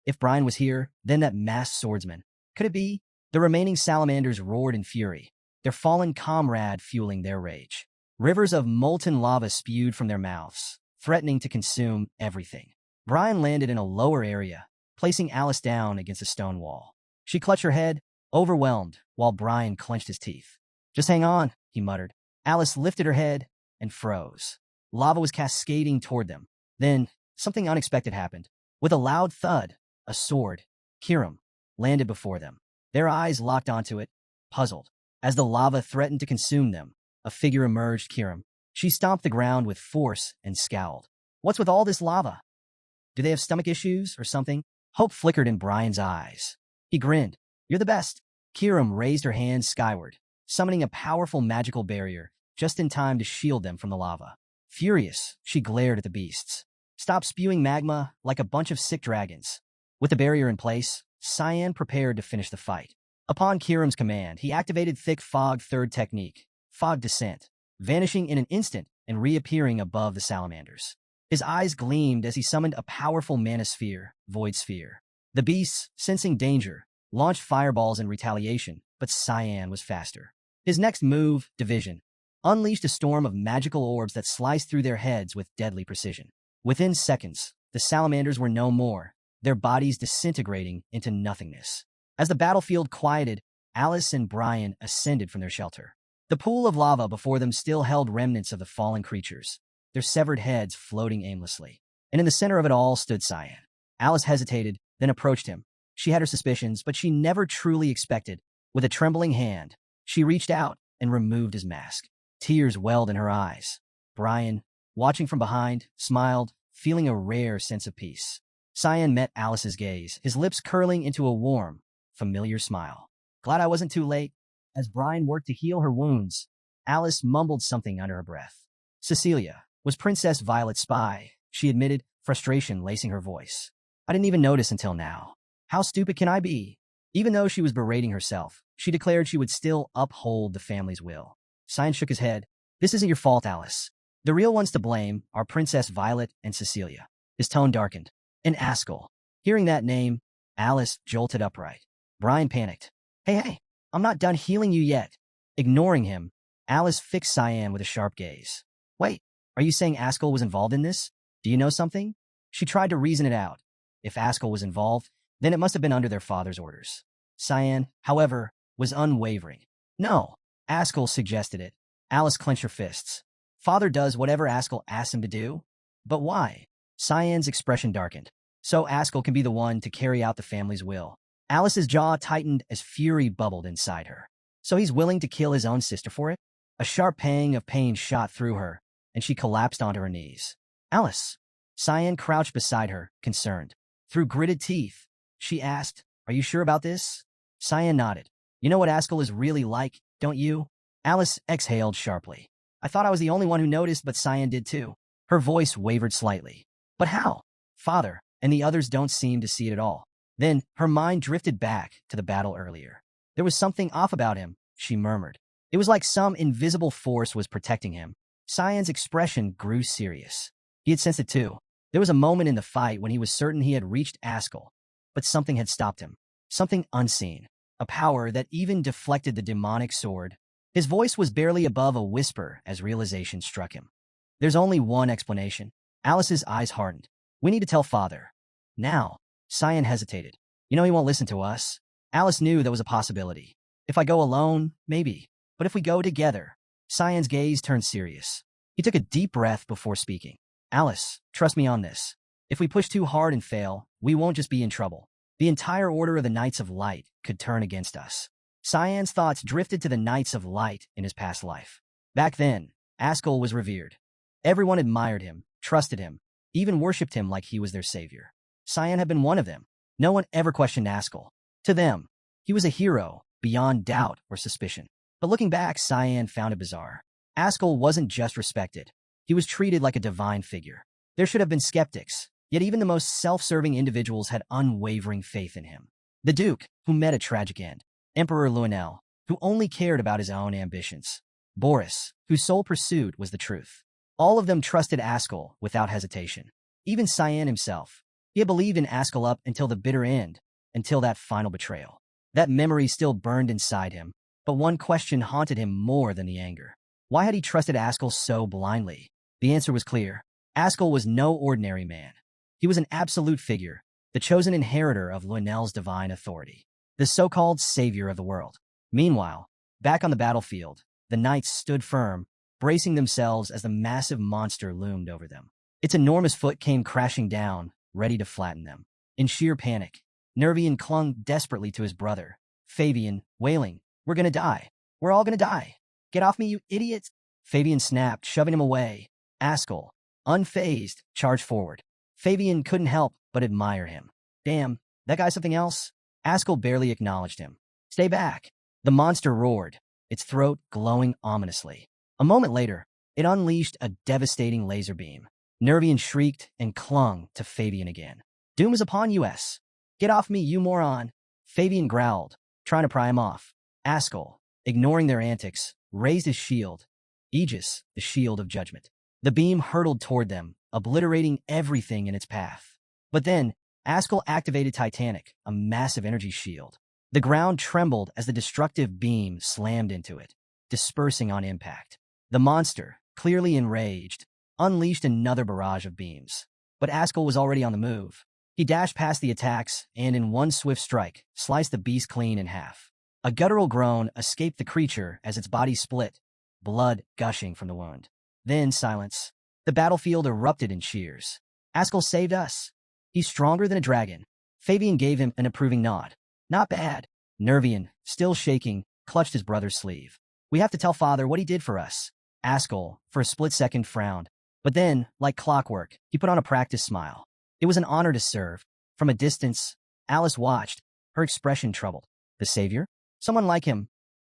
Speaker 1: If Brian was here, then that masked swordsman. Could it be? The remaining salamanders roared in fury, their fallen comrade fueling their rage. Rivers of molten lava spewed from their mouths, threatening to consume everything. Brian landed in a lower area, placing Alice down against a stone wall. She clutched her head, overwhelmed, while Brian clenched his teeth. "Just hang on," he muttered. Alice lifted her head and froze. Lava was cascading toward them. Then, something unexpected happened. With a loud thud, a sword, Kiram, landed before them. Their eyes locked onto it, puzzled. As the lava threatened to consume them, a figure emerged. Kiram. She stomped the ground with force and scowled. "What's with all this lava? Do they have stomach issues or something?" Hope flickered in Brian's eyes. He grinned. "You're the best." Kiram raised her hands skyward, summoning a powerful magical barrier, just in time to shield them from the lava. Furious, she glared at the beasts. "Stop spewing magma like a bunch of sick dragons." With the barrier in place, Cyan prepared to finish the fight. Upon Kiram's command, he activated thick fog third technique, fog descent, vanishing in an instant and reappearing above the salamanders. His eyes gleamed as he summoned a powerful manosphere, void sphere. The beasts, sensing danger, launched fireballs in retaliation, but Cyan was faster. His next move, division, unleashed a storm of magical orbs that sliced through their heads with deadly precision. Within seconds, the salamanders were no more, their bodies disintegrating into nothingness. As the battlefield quieted, Alice and Brian ascended from their shelter. The pool of lava before them still held remnants of the fallen creatures, their severed heads floating aimlessly. And in the center of it all stood Cyan. Alice hesitated, then approached him. She had her suspicions, but she never truly expected. With a trembling hand, she reached out and removed his mask. Tears welled in her eyes. Brian, watching from behind, smiled, feeling a rare sense of peace. Cyan met Alice's gaze, his lips curling into a warm, familiar smile. "Glad I wasn't too late." As Brian worked to heal her wounds, Alice mumbled something under her breath. "Cecilia was Princess Violet's spy," she admitted, frustration lacing her voice. "I didn't even notice until now. How stupid can I be?" Even though she was berating herself, she declared she would still uphold the family's will. Cyan shook his head. "This isn't your fault, Alice. The real ones to blame are Princess Violet and Cecilia." His tone darkened. "And Ascal." Hearing that name, Alice jolted upright. Brian panicked. Hey, I'm not done healing you yet." Ignoring him, Alice fixed Cyan with a sharp gaze. "Wait, are you saying Ascal was involved in this? Do you know something?" She tried to reason it out. If Ascal was involved, then it must have been under their father's orders. Cyan, however, was unwavering. "No, Ascal suggested it." Alice clenched her fists. "Father does whatever Ascal asks him to do? But why?" Cyan's expression darkened. "So Ascal can be the one to carry out the family's will." Alice's jaw tightened as fury bubbled inside her. So he's willing to kill his own sister for it? A sharp pang of pain shot through her, and she collapsed onto her knees. Alice. Cyan crouched beside her, concerned. Through gritted teeth, she asked, "Are you sure about this?" Cyan nodded. "You know what Ascal is really like, don't you?" Alice exhaled sharply. "I thought I was the only one who noticed, but Cyan did too." Her voice wavered slightly. "But how? Father, and the others don't seem to see it at all." Then her mind drifted back to the battle earlier. "There was something off about him," she murmured. It was like some invisible force was protecting him. Cyan's expression grew serious. He had sensed it too. There was a moment in the fight when he was certain he had reached Ascal, but something had stopped him. Something unseen. A power that even deflected the demonic sword. His voice was barely above a whisper as realization struck him. "There's only one explanation." Alice's eyes hardened. "We need to tell Father. Now." Cyan hesitated. "You know he won't listen to us." Alice knew there was a possibility. "If I go alone, maybe. But if we go together." Cyan's gaze turned serious. He took a deep breath before speaking. "Alice, trust me on this. If we push too hard and fail, we won't just be in trouble. The entire Order of the Knights of Light could turn against us." Cyan's thoughts drifted to the Knights of Light in his past life. Back then, Ascal was revered. Everyone admired him, trusted him, even worshipped him like he was their savior. Cyan had been one of them. No one ever questioned Ascal. To them, he was a hero, beyond doubt or suspicion. But looking back, Cyan found it bizarre. Ascal wasn't just respected. He was treated like a divine figure. There should have been skeptics, yet even the most self-serving individuals had unwavering faith in him. The Duke, who met a tragic end. Emperor Lionel, who only cared about his own ambitions. Boris, whose sole pursuit was the truth. All of them trusted Ascal without hesitation. Even Cyan himself. He had believed in Ascal up until the bitter end, until that final betrayal. That memory still burned inside him, but one question haunted him more than the anger. Why had he trusted Ascal so blindly? The answer was clear. Ascal was no ordinary man. He was an absolute figure, the chosen inheritor of Lionel's divine authority, the so-called savior of the world. Meanwhile, back on the battlefield, the knights stood firm, bracing themselves as the massive monster loomed over them. Its enormous foot came crashing down, ready to flatten them. In sheer panic, Nervian clung desperately to his brother, Fabian, wailing, "We're gonna die. We're all gonna die. Get off me, you idiots!" Fabian snapped, shoving him away. Ascal, unfazed, charged forward. Fabian couldn't help but admire him. "Damn, that guy's something else." Ascal barely acknowledged him. "Stay back." The monster roared, its throat glowing ominously. A moment later, it unleashed a devastating laser beam. Nervian shrieked and clung to Fabian again. "Doom is upon you, S. Get off me, you moron." Fabian growled, trying to pry him off. Ascal, ignoring their antics, raised his shield. Aegis, the shield of judgment. The beam hurtled toward them, obliterating everything in its path. But then, Ascal activated Titanic, a massive energy shield. The ground trembled as the destructive beam slammed into it, dispersing on impact. The monster, clearly enraged, unleashed another barrage of beams. But Ascal was already on the move. He dashed past the attacks and, in one swift strike, sliced the beast clean in half. A guttural groan escaped the creature as its body split, blood gushing from the wound. Then silence. The battlefield erupted in cheers. "Ascal saved us. He's stronger than a dragon." Fabian gave him an approving nod. "Not bad." Nervian, still shaking, clutched his brother's sleeve. "We have to tell Father what he did for us." Ascal, for a split second, frowned. But then, like clockwork, he put on a practiced smile. It was an honor to serve. From a distance, Alice watched, her expression troubled. The savior? Someone like him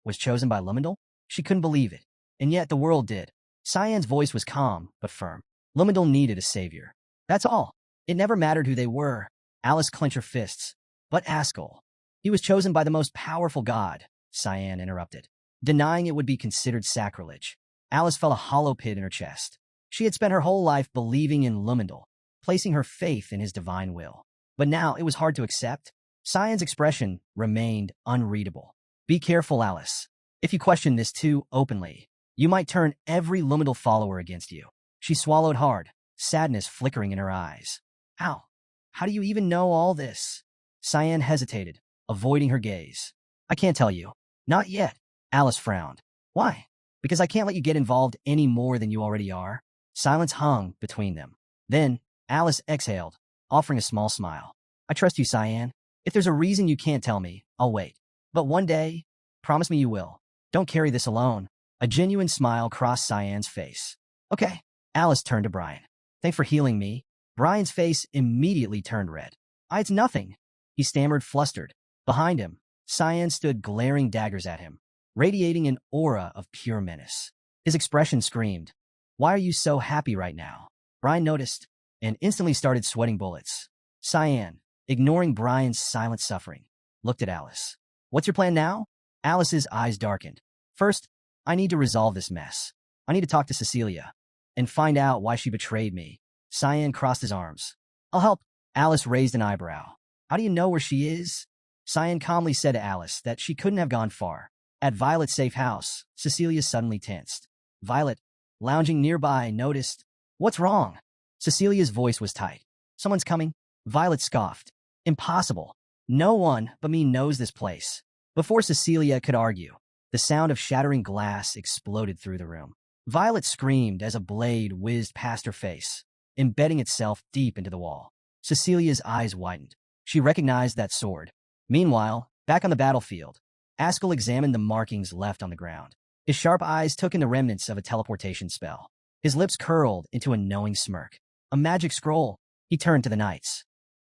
Speaker 1: was chosen by Lumendal? She couldn't believe it. And yet the world did. Cyan's voice was calm, but firm. Lumendal needed a savior. That's all. It never mattered who they were. Alice clenched her fists. But Ascal. He was chosen by the most powerful god, Cyan interrupted. Denying it would be considered sacrilege. Alice felt a hollow pit in her chest. She had spent her whole life believing in Lumendal, placing her faith in his divine will. But now it was hard to accept. Cyan's expression remained unreadable. "Be careful, Alice. If you question this too openly, you might turn every Lumendal follower against you." She swallowed hard, sadness flickering in her eyes. "Ow. How do you even know all this?" Cyan hesitated, avoiding her gaze. "I can't tell you. Not yet." Alice frowned. "Why?" "Because I can't let you get involved any more than you already are." Silence hung between them. Then, Alice exhaled, offering a small smile. "I trust you, Cyan. If there's a reason you can't tell me, I'll wait. But one day, promise me you will." Don't carry this alone. A genuine smile crossed Cyan's face. Okay. Alice turned to Brian. Thanks for healing me. Brian's face immediately turned red. It's nothing. He stammered, flustered. Behind him, Cyan stood glaring daggers at him, radiating an aura of pure menace. His expression screamed, "Why are you so happy right now?" Brian noticed and instantly started sweating bullets. Cyan, ignoring Brian's silent suffering, looked at Alice. What's your plan now? Alice's eyes darkened. First, I need to resolve this mess. I need to talk to Cecilia and find out why she betrayed me. Cyan crossed his arms. I'll help. Alice raised an eyebrow. How do you know where she is? Cyan calmly said to Alice that she couldn't have gone far. At Violet's safe house, Cecilia suddenly tensed. Violet, lounging nearby, noticed. What's wrong? Cecilia's voice was tight. Someone's coming. Violet scoffed. Impossible. No one but me knows this place. Before Cecilia could argue, the sound of shattering glass exploded through the room. Violet screamed as a blade whizzed past her face, embedding itself deep into the wall. Cecilia's eyes widened. She recognized that sword. Meanwhile, back on the battlefield, Ascal examined the markings left on the ground. His sharp eyes took in the remnants of a teleportation spell. His lips curled into a knowing smirk. A magic scroll. He turned to the knights.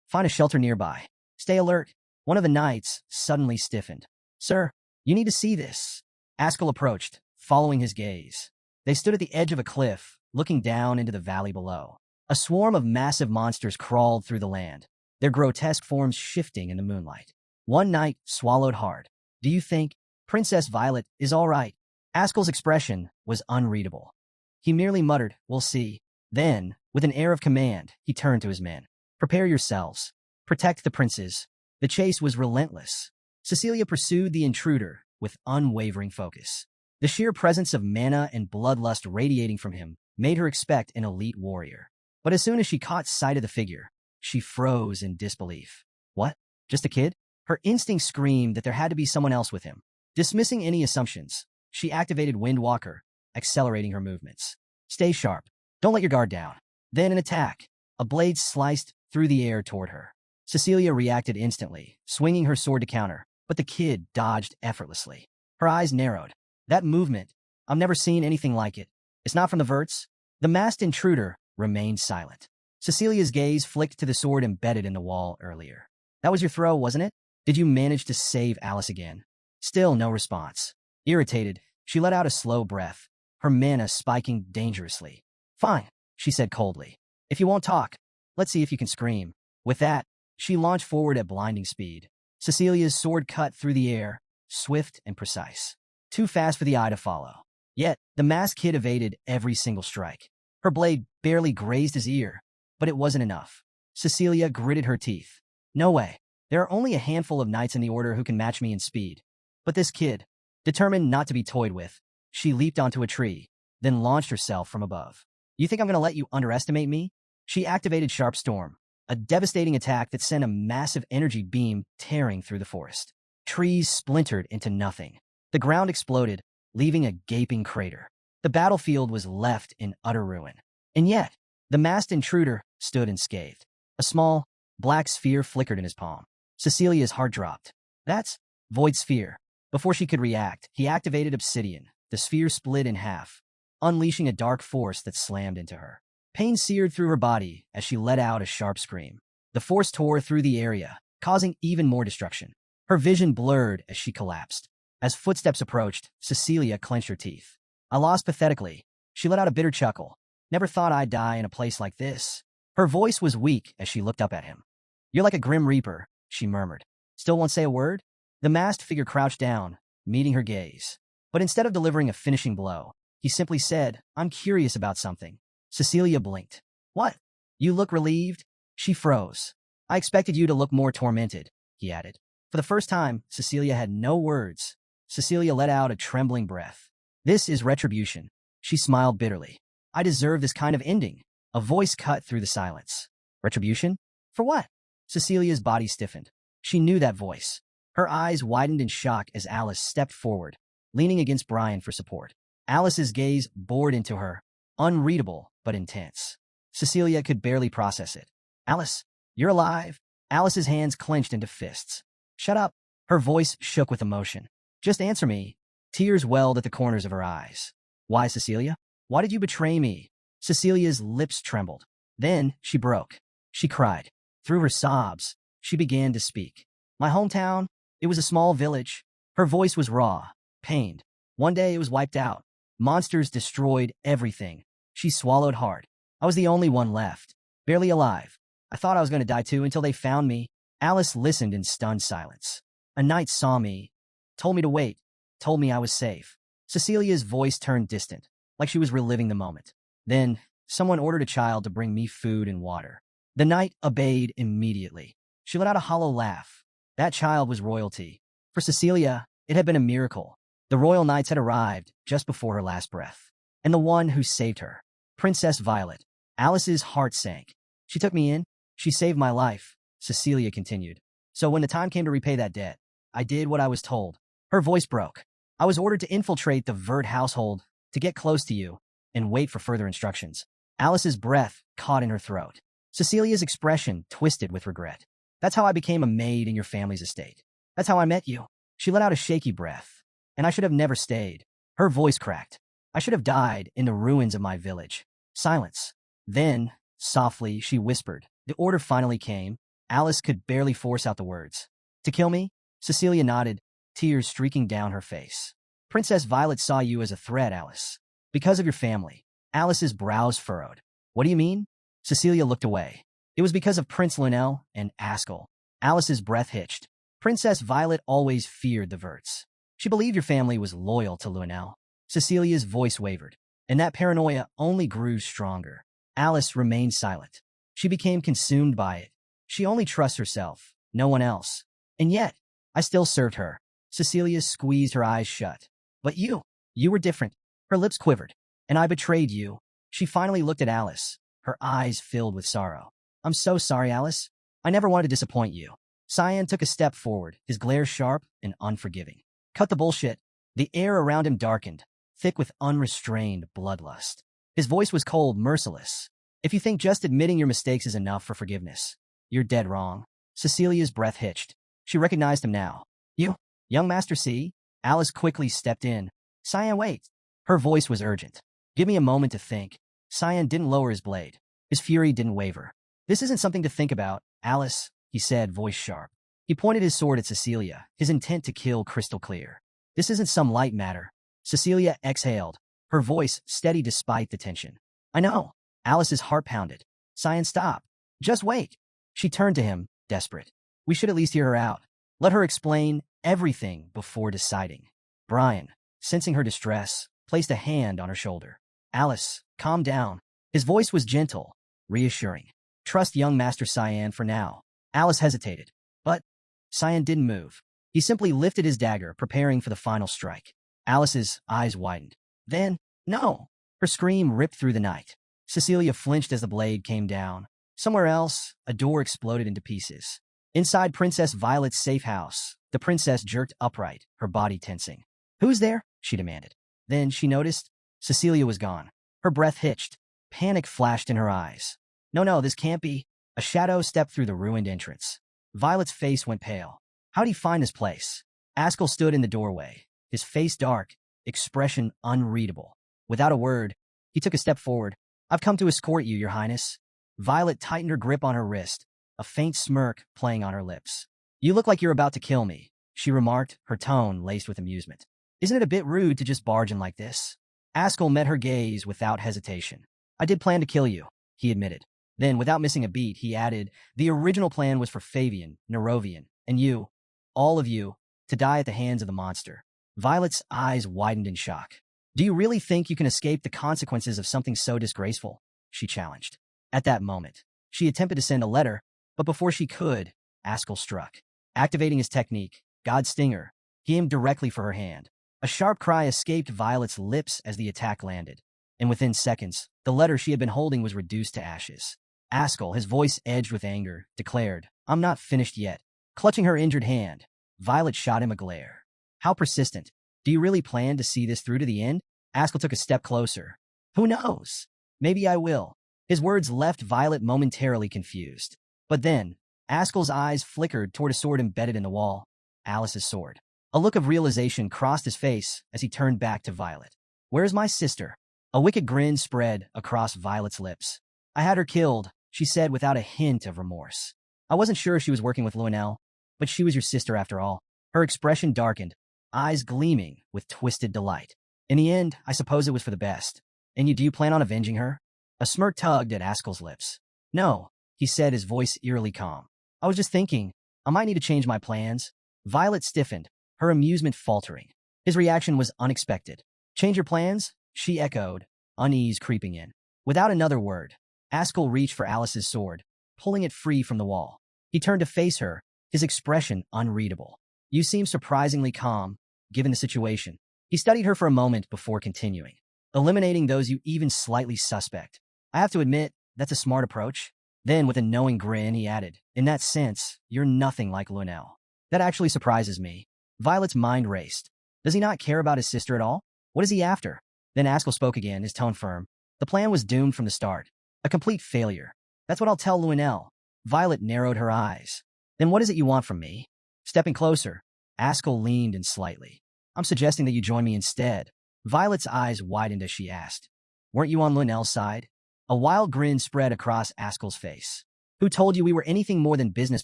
Speaker 1: Find a shelter nearby. Stay alert. One of the knights suddenly stiffened. Sir, you need to see this. Ascal approached, following his gaze. They stood at the edge of a cliff, looking down into the valley below. A swarm of massive monsters crawled through the land, their grotesque forms shifting in the moonlight. One knight swallowed hard. Do you think Princess Violet is all right? Ascal's expression was unreadable. He merely muttered, we'll see. Then, with an air of command, he turned to his men. Prepare yourselves. Protect the princes. The chase was relentless. Cecilia pursued the intruder with unwavering focus. The sheer presence of mana and bloodlust radiating from him made her expect an elite warrior. But as soon as she caught sight of the figure, she froze in disbelief. What? Just a kid? Her instinct screamed that there had to be someone else with him. Dismissing any assumptions, she activated Windwalker, accelerating her movements. Stay sharp. Don't let your guard down. Then an attack. A blade sliced through the air toward her. Cecilia reacted instantly, swinging her sword to counter, but the kid dodged effortlessly. Her eyes narrowed. That movement, I've never seen anything like it. It's not from the verts. The masked intruder remained silent. Cecilia's gaze flicked to the sword embedded in the wall earlier. That was your throw, wasn't it? Did you manage to save Alice again? Still no response. Irritated, she let out a slow breath, her mana spiking dangerously. Fine, she said coldly. If you won't talk, let's see if you can scream. With that, she launched forward at blinding speed. Cecilia's sword cut through the air, swift and precise. Too fast for the eye to follow. Yet, the masked kid evaded every single strike. Her blade barely grazed his ear, but it wasn't enough. Cecilia gritted her teeth. No way. There are only a handful of knights in the order who can match me in speed. But this kid, determined not to be toyed with, she leaped onto a tree, then launched herself from above. You think I'm going to let you underestimate me? She activated Sharp Storm, a devastating attack that sent a massive energy beam tearing through the forest. Trees splintered into nothing. The ground exploded, leaving a gaping crater. The battlefield was left in utter ruin. And yet, the masked intruder stood unscathed. A small, black sphere flickered in his palm. Cecilia's heart dropped. That's Void Sphere. Before she could react, he activated Obsidian. The sphere split in half, unleashing a dark force that slammed into her. Pain seared through her body as she let out a sharp scream. The force tore through the area, causing even more destruction. Her vision blurred as she collapsed. As footsteps approached, Cecilia clenched her teeth. I lost pathetically. She let out a bitter chuckle. Never thought I'd die in a place like this. Her voice was weak as she looked up at him. You're like a grim reaper, she murmured. Still won't say a word? The masked figure crouched down, meeting her gaze. But instead of delivering a finishing blow, he simply said, I'm curious about something. Cecilia blinked. What? You look relieved? She froze. I expected you to look more tormented, he added. For the first time, Cecilia had no words. Cecilia let out a trembling breath. This is retribution. She smiled bitterly. I deserve this kind of ending. A voice cut through the silence. Retribution? For what? Cecilia's body stiffened. She knew that voice. Her eyes widened in shock as Alice stepped forward, leaning against Brian for support. Alice's gaze bored into her, unreadable but intense. Cecilia could barely process it. Alice, you're alive? Alice's hands clenched into fists. Shut up. Her voice shook with emotion. Just answer me. Tears welled at the corners of her eyes. Why, Cecilia? Why did you betray me? Cecilia's lips trembled. Then she broke. She cried. Through her sobs, she began to speak. My hometown, it was a small village. Her voice was raw, pained. One day it was wiped out. Monsters destroyed everything. She swallowed hard. I was the only one left, barely alive. I thought I was going to die too until they found me. Alice listened in stunned silence. A knight saw me, told me to wait, told me I was safe. Cecilia's voice turned distant, like she was reliving the moment. Then, someone ordered a child to bring me food and water. The knight obeyed immediately. She let out a hollow laugh. That child was royalty. For Cecilia, it had been a miracle. The royal knights had arrived just before her last breath. And the one who saved her, Princess Violet. Alice's heart sank. She took me in. She saved my life, Cecilia continued. So when the time came to repay that debt, I did what I was told. Her voice broke. I was ordered to infiltrate the Vert household, to get close to you, and wait for further instructions. Alice's breath caught in her throat. Cecilia's expression twisted with regret. That's how I became a maid in your family's estate. That's how I met you. She let out a shaky breath. And I should have never stayed. Her voice cracked. I should have died in the ruins of my village. Silence. Then, softly, she whispered. The order finally came. Alice could barely force out the words. To kill me? Cecilia nodded, tears streaking down her face. Princess Violet saw you as a threat, Alice. Because of your family. Alice's brows furrowed. What do you mean? Cecilia looked away. It was because of Prince Lionel and Ascal. Alice's breath hitched. Princess Violet always feared the Verts. She believed your family was loyal to Lionel. Cecilia's voice wavered, and that paranoia only grew stronger. Alice remained silent. She became consumed by it. She only trusts herself, no one else. And yet, I still served her. Cecilia squeezed her eyes shut. But you were different. Her lips quivered. And I betrayed you. She finally looked at Alice, her eyes filled with sorrow. I'm so sorry, Alice. I never wanted to disappoint you. Cyan took a step forward, his glare sharp and unforgiving. Cut the bullshit. The air around him darkened, thick with unrestrained bloodlust. His voice was cold, merciless. If you think just admitting your mistakes is enough for forgiveness, you're dead wrong. Cecilia's breath hitched. She recognized him now. You, young Master C? Alice quickly stepped in. Cyan, wait. Her voice was urgent. Give me a moment to think. Cyan didn't lower his blade. His fury didn't waver. This isn't something to think about, Alice, he said, voice sharp. He pointed his sword at Cecilia, his intent to kill crystal clear. This isn't some light matter. Cecilia exhaled, her voice steady despite the tension. I know. Alice's heart pounded. Cyan, stop. Just wait. She turned to him, desperate. We should at least hear her out. Let her explain everything before deciding. Brian, sensing her distress, placed a hand on her shoulder. Alice, calm down. His voice was gentle, reassuring. Trust young Master Cyan for now. Alice hesitated. But Cyan didn't move. He simply lifted his dagger, preparing for the final strike. Alice's eyes widened. Then, no! Her scream ripped through the night. Cecilia flinched as the blade came down. Somewhere else, a door exploded into pieces. Inside Princess Violet's safe house, the princess jerked upright, her body tensing. Who's there? She demanded. Then she noticed Cecilia was gone. Her breath hitched. Panic flashed in her eyes. No, this can't be. A shadow stepped through the ruined entrance. Violet's face went pale. How'd he find this place? Ascal stood in the doorway, his face dark, expression unreadable. Without a word, he took a step forward. I've come to escort you, Your Highness. Violet tightened her grip on her wrist, a faint smirk playing on her lips. You look like you're about to kill me, she remarked, her tone laced with amusement. Isn't it a bit rude to just barge in like this? Ascal met her gaze without hesitation. I did plan to kill you, he admitted. Then, without missing a beat, he added, the original plan was for Fabian, Nerovian, and you, all of you, to die at the hands of the monster. Violet's eyes widened in shock. Do you really think you can escape the consequences of something so disgraceful? She challenged. At that moment, she attempted to send a letter, but before she could, Ascal struck. Activating his technique, God's Stinger, he aimed directly for her hand. A sharp cry escaped Violet's lips as the attack landed, and within seconds, the letter she had been holding was reduced to ashes. Ascal, his voice edged with anger, declared, I'm not finished yet. Clutching her injured hand, Violet shot him a glare. How persistent. Do you really plan to see this through to the end? Ascal took a step closer. Who knows? Maybe I will. His words left Violet momentarily confused. But then, Ascal's eyes flickered toward a sword embedded in the wall. Alice's sword. A look of realization crossed his face as he turned back to Violet. "Where's my sister?" A wicked grin spread across Violet's lips. "I had her killed," she said without a hint of remorse. "I wasn't sure she was working with Lionel, but she was your sister after all." Her expression darkened, eyes gleaming with twisted delight. "In the end, I suppose it was for the best. And do you plan on avenging her?" A smirk tugged at Ascal's lips. "No," he said, his voice eerily calm. "I was just thinking, I might need to change my plans." Violet stiffened, her amusement faltering. His reaction was unexpected. "Change your plans?" she echoed, unease creeping in. Without another word, Ascal reached for Alice's sword, pulling it free from the wall. He turned to face her, his expression unreadable. "You seem surprisingly calm, given the situation." He studied her for a moment before continuing. "Eliminating those you even slightly suspect. I have to admit, that's a smart approach." Then, with a knowing grin, he added, "In that sense, you're nothing like Lionel." "That actually surprises me." Violet's mind raced. Does he not care about his sister at all? What is he after? Then Ascal spoke again, his tone firm. "The plan was doomed from the start. A complete failure. That's what I'll tell Lionel." Violet narrowed her eyes. "Then what is it you want from me?" Stepping closer, Ascal leaned in slightly. "I'm suggesting that you join me instead." Violet's eyes widened as she asked, "Weren't you on Lionel's side?" A wild grin spread across Ascal's face. "Who told you we were anything more than business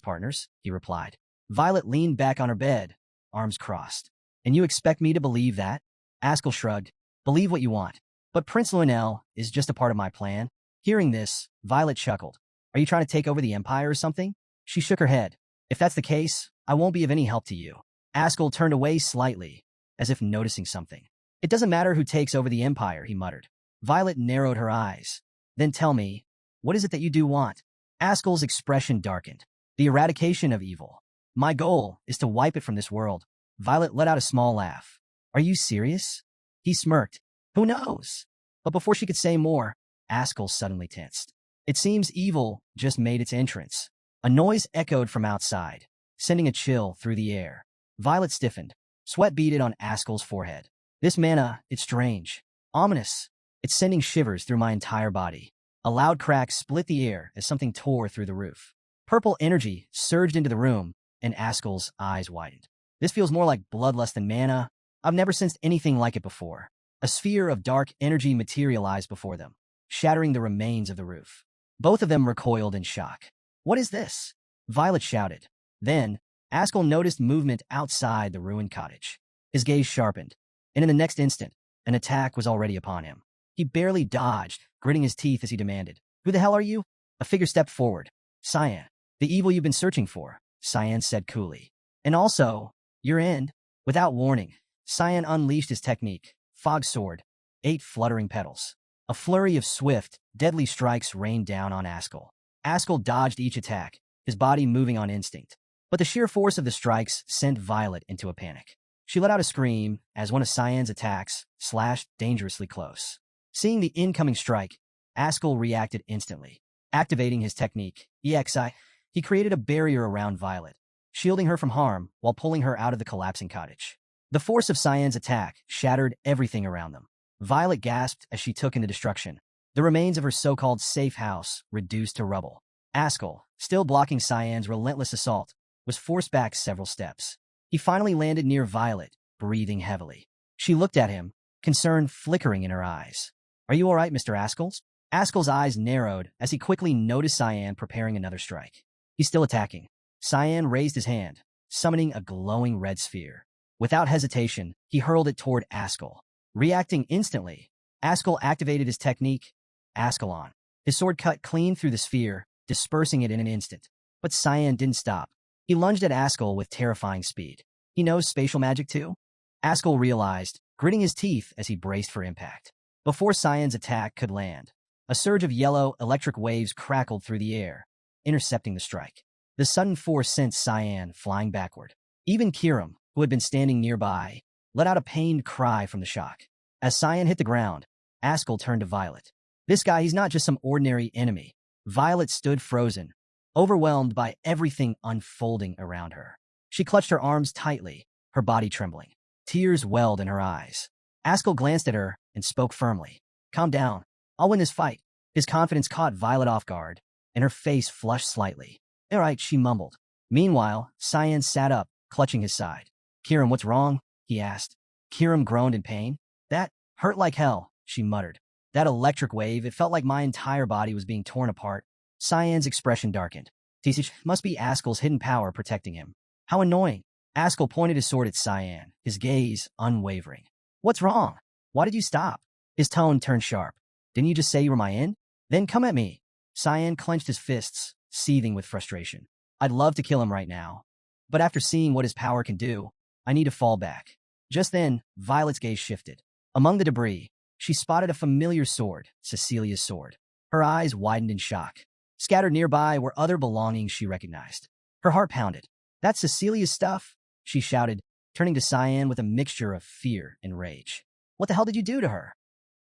Speaker 1: partners?" he replied. Violet leaned back on her bed, arms crossed. "And you expect me to believe that?" Ascal shrugged. "Believe what you want. But Prince Lionel is just a part of my plan." Hearing this, Violet chuckled. "Are you trying to take over the Empire or something?" She shook her head. "If that's the case, I won't be of any help to you." Ascal turned away slightly, as if noticing something. "It doesn't matter who takes over the Empire," he muttered. Violet narrowed her eyes. "Then tell me, what is it that you do want?" Ascal's expression darkened. "The eradication of evil. My goal is to wipe it from this world." Violet let out a small laugh. "Are you serious?" He smirked. "Who knows?" But before she could say more, Ascal suddenly tensed. It seems evil just made its entrance. A noise echoed from outside, sending a chill through the air. Violet stiffened. Sweat beaded on Ascal's forehead. "This mana, it's strange. Ominous. It's sending shivers through my entire body." A loud crack split the air as something tore through the roof. Purple energy surged into the room, and Ascal's eyes widened. "This feels more like bloodlust than mana. I've never sensed anything like it before." A sphere of dark energy materialized before them, shattering the remains of the roof. Both of them recoiled in shock. "What is this?" Violet shouted. Then, Ascal noticed movement outside the ruined cottage. His gaze sharpened, and in the next instant, an attack was already upon him. He barely dodged, gritting his teeth as he demanded, "Who the hell are you?" A figure stepped forward. "Cyan, the evil you've been searching for," Cyan said coolly. "And also, your end." Without warning, Cyan unleashed his technique, Fog Sword, 8 fluttering petals. A flurry of swift, deadly strikes rained down on Ascal. Ascal dodged each attack, his body moving on instinct. But the sheer force of the strikes sent Violet into a panic. She let out a scream as one of Cyan's attacks slashed dangerously close. Seeing the incoming strike, Ascal reacted instantly. Activating his technique, EXI, he created a barrier around Violet, shielding her from harm while pulling her out of the collapsing cottage. The force of Cyan's attack shattered everything around them. Violet gasped as she took in the destruction. The remains of her so-called safe house reduced to rubble. Ascal, still blocking Cyan's relentless assault, was forced back several steps. He finally landed near Violet, breathing heavily. She looked at him, concern flickering in her eyes. "Are you all right, Mr. Ascals?" Ascal's eyes narrowed as he quickly noticed Cyan preparing another strike. "He's still attacking." Cyan raised his hand, summoning a glowing red sphere. Without hesitation, he hurled it toward Ascal. Reacting instantly, Ascal activated his technique, Ascalon. His sword cut clean through the sphere, dispersing it in an instant. But Cyan didn't stop. He lunged at Ascal with terrifying speed. He knows spatial magic too? Ascal realized, gritting his teeth as he braced for impact. Before Cyan's attack could land, a surge of yellow, electric waves crackled through the air, intercepting the strike. The sudden force sent Cyan flying backward. Even Kiram, who had been standing nearby, let out a pained cry from the shock. As Cyan hit the ground, Ascal turned to Violet. This guy, he's not just some ordinary enemy. Violet stood frozen, overwhelmed by everything unfolding around her. She clutched her arms tightly, her body trembling. Tears welled in her eyes. Ascal glanced at her and spoke firmly. "Calm down. I'll win this fight." His confidence caught Violet off guard, and her face flushed slightly. "All right," she mumbled. Meanwhile, Cyan sat up, clutching his side. Kirim, what's wrong? He asked. Kirim groaned in pain. That hurt like hell, she muttered. That electric wave, it felt like my entire body was being torn apart. Cyan's expression darkened. Tisich must be Ascal's hidden power protecting him. How annoying. Ascal pointed his sword at Cyan, his gaze unwavering. What's wrong? Why did you stop? His tone turned sharp. Didn't you just say you were my in? Then come at me. Cyan clenched his fists, seething with frustration. I'd love to kill him right now. But after seeing what his power can do, I need to fall back. Just then, Violet's gaze shifted. Among the debris, she spotted a familiar sword, Cecilia's sword. Her eyes widened in shock. Scattered nearby were other belongings she recognized. Her heart pounded. That's Cecilia's stuff, she shouted, turning to Cyan with a mixture of fear and rage. What the hell did you do to her?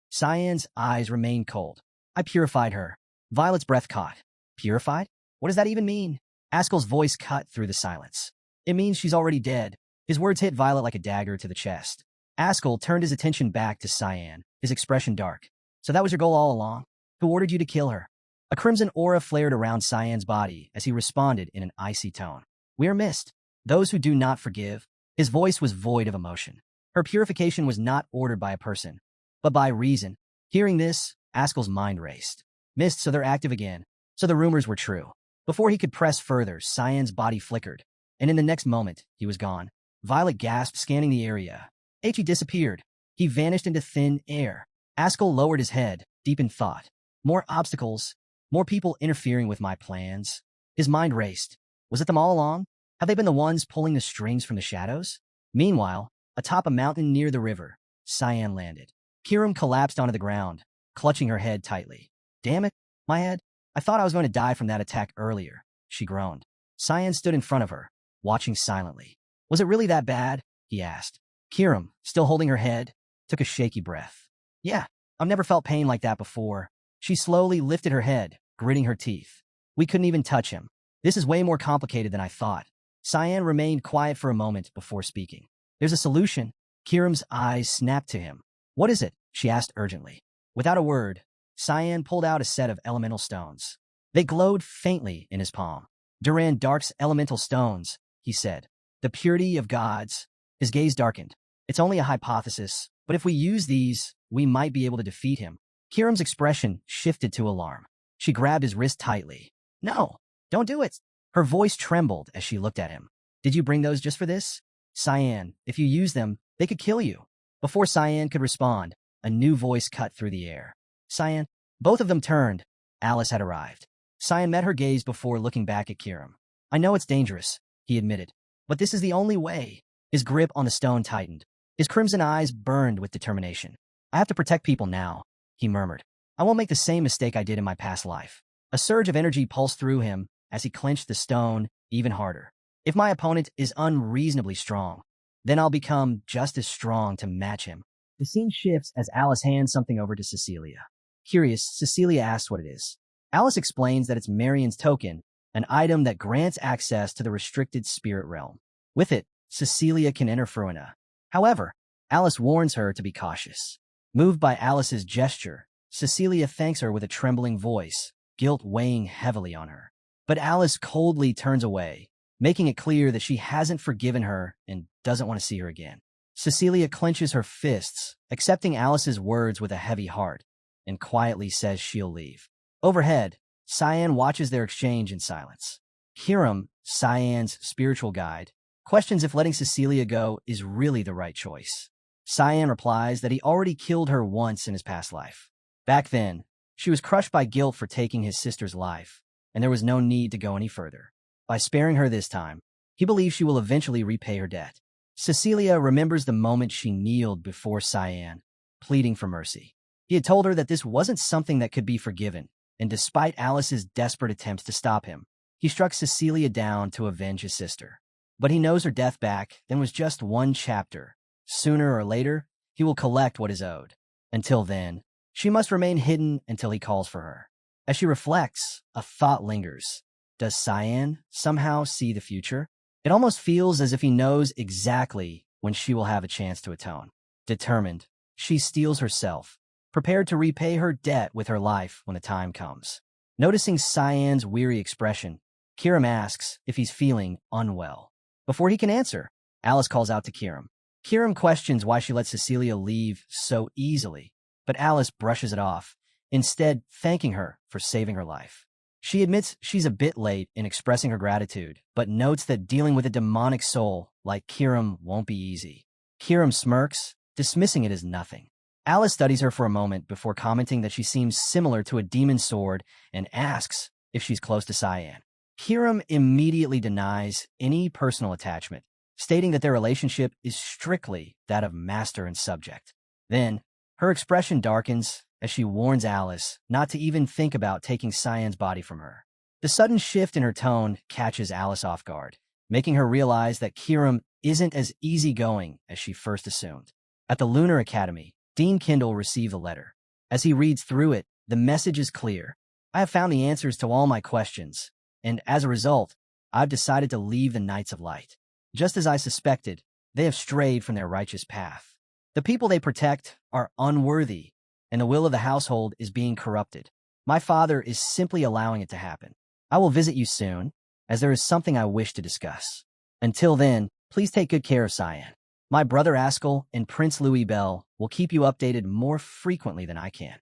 Speaker 1: Cyan's eyes remained cold. I purified her. Violet's breath caught. Purified? What does that even mean? Ascal's voice cut through the silence. It means she's already dead. His words hit Violet like a dagger to the chest. Ascal turned his attention back to Cyan, his expression dark. So that was your goal all along? Who ordered you to kill her? A crimson aura flared around Cyan's body as he responded in an icy tone. We are missed. Those who do not forgive. His voice was void of emotion. Her purification was not ordered by a person, but by reason. Hearing this, Ascal's mind raced. Missed, so they're active again. So the rumors were true. Before he could press further, Cyan's body flickered, and in the next moment, he was gone. Violet gasped, scanning the area. He disappeared. He vanished into thin air. Ascal lowered his head, deep in thought. More obstacles, more people interfering with my plans. His mind raced. Was it them all along? Have they been the ones pulling the strings from the shadows? Meanwhile, atop a mountain near the river, Cyan landed. Kirim collapsed onto the ground, clutching her head tightly. Damn it, my head. I thought I was going to die from that attack earlier, she groaned. Cyan stood in front of her, watching silently. Was it really that bad? He asked. Kirim, still holding her head, took a shaky breath. Yeah, I've never felt pain like that before. She slowly lifted her head, gritting her teeth. We couldn't even touch him. This is way more complicated than I thought. Cyan remained quiet for a moment before speaking. There's a solution. Kirim's eyes snapped to him. What is it? She asked urgently. Without a word, Cyan pulled out a set of elemental stones. They glowed faintly in his palm. Duran Dark's elemental stones, he said. The purity of gods. His gaze darkened. It's only a hypothesis, but if we use these, we might be able to defeat him. Kirim's expression shifted to alarm. She grabbed his wrist tightly. No, don't do it. Her voice trembled as she looked at him. Did you bring those just for this? Cyan, if you use them, they could kill you. Before Cyan could respond, a new voice cut through the air. Cyan. Both of them turned. Alice had arrived. Cyan met her gaze before looking back at Kirim. I know it's dangerous, he admitted, but this is the only way. His grip on the stone tightened. His crimson eyes burned with determination. I have to protect people now, he murmured. I won't make the same mistake I did in my past life. A surge of energy pulsed through him as he clenched the stone even harder. If my opponent is unreasonably strong, then I'll become just as strong to match him. The scene shifts as Alice hands something over to Cecilia. Curious, Cecilia asks what it is. Alice explains that it's Marion's token, an item that grants access to the restricted spirit realm. With it, Cecilia can enter Fuina. However, Alice warns her to be cautious. Moved by Alice's gesture, Cecilia thanks her with a trembling voice, guilt weighing heavily on her. But Alice coldly turns away, making it clear that she hasn't forgiven her and doesn't want to see her again. Cecilia clenches her fists, accepting Alice's words with a heavy heart, and quietly says she'll leave. Overhead, Cyan watches their exchange in silence. Kirim, Cyan's spiritual guide, questions if letting Cecilia go is really the right choice. Cyan replies that he already killed her once in his past life. Back then, she was crushed by guilt for taking his sister's life, and there was no need to go any further. By sparing her this time, he believes she will eventually repay her debt. Cecilia remembers the moment she kneeled before Cyan, pleading for mercy. He had told her that this wasn't something that could be forgiven, and despite Alice's desperate attempts to stop him, he struck Cecilia down to avenge his sister. But he knows her death back then was just one chapter. Sooner or later, he will collect what is owed. Until then, she must remain hidden until he calls for her. As she reflects, a thought lingers. Does Cyan somehow see the future? It almost feels as if he knows exactly when she will have a chance to atone. Determined, she steels herself, prepared to repay her debt with her life when the time comes. Noticing Cyan's weary expression, Kirim asks if he's feeling unwell. Before he can answer, Alice calls out to Kiram. Kiram questions why she let Cecilia leave so easily, but Alice brushes it off, instead thanking her for saving her life. She admits she's a bit late in expressing her gratitude, but notes that dealing with a demonic soul like Kiram won't be easy. Kiram smirks, dismissing it as nothing. Alice studies her for a moment before commenting that she seems similar to a demon sword and asks if she's close to Cyan. Kiram immediately denies any personal attachment, stating that their relationship is strictly that of master and subject. Then, her expression darkens as she warns Alice not to even think about taking Cyan's body from her. The sudden shift in her tone catches Alice off guard, making her realize that Kiram isn't as easygoing as she first assumed. At the Lunar Academy, Dean Kindle received a letter. As he reads through it, the message is clear. I have found the answers to all my questions, and as a result, I've decided to leave the Knights of Light. Just as I suspected, they have strayed from their righteous path. The people they protect are unworthy, and the will of the household is being corrupted. My father is simply allowing it to happen. I will visit you soon, as there is something I wish to discuss. Until then, please take good care of Cyan. My brother Ascal and Prince Louis Bell will keep you updated more frequently than I can.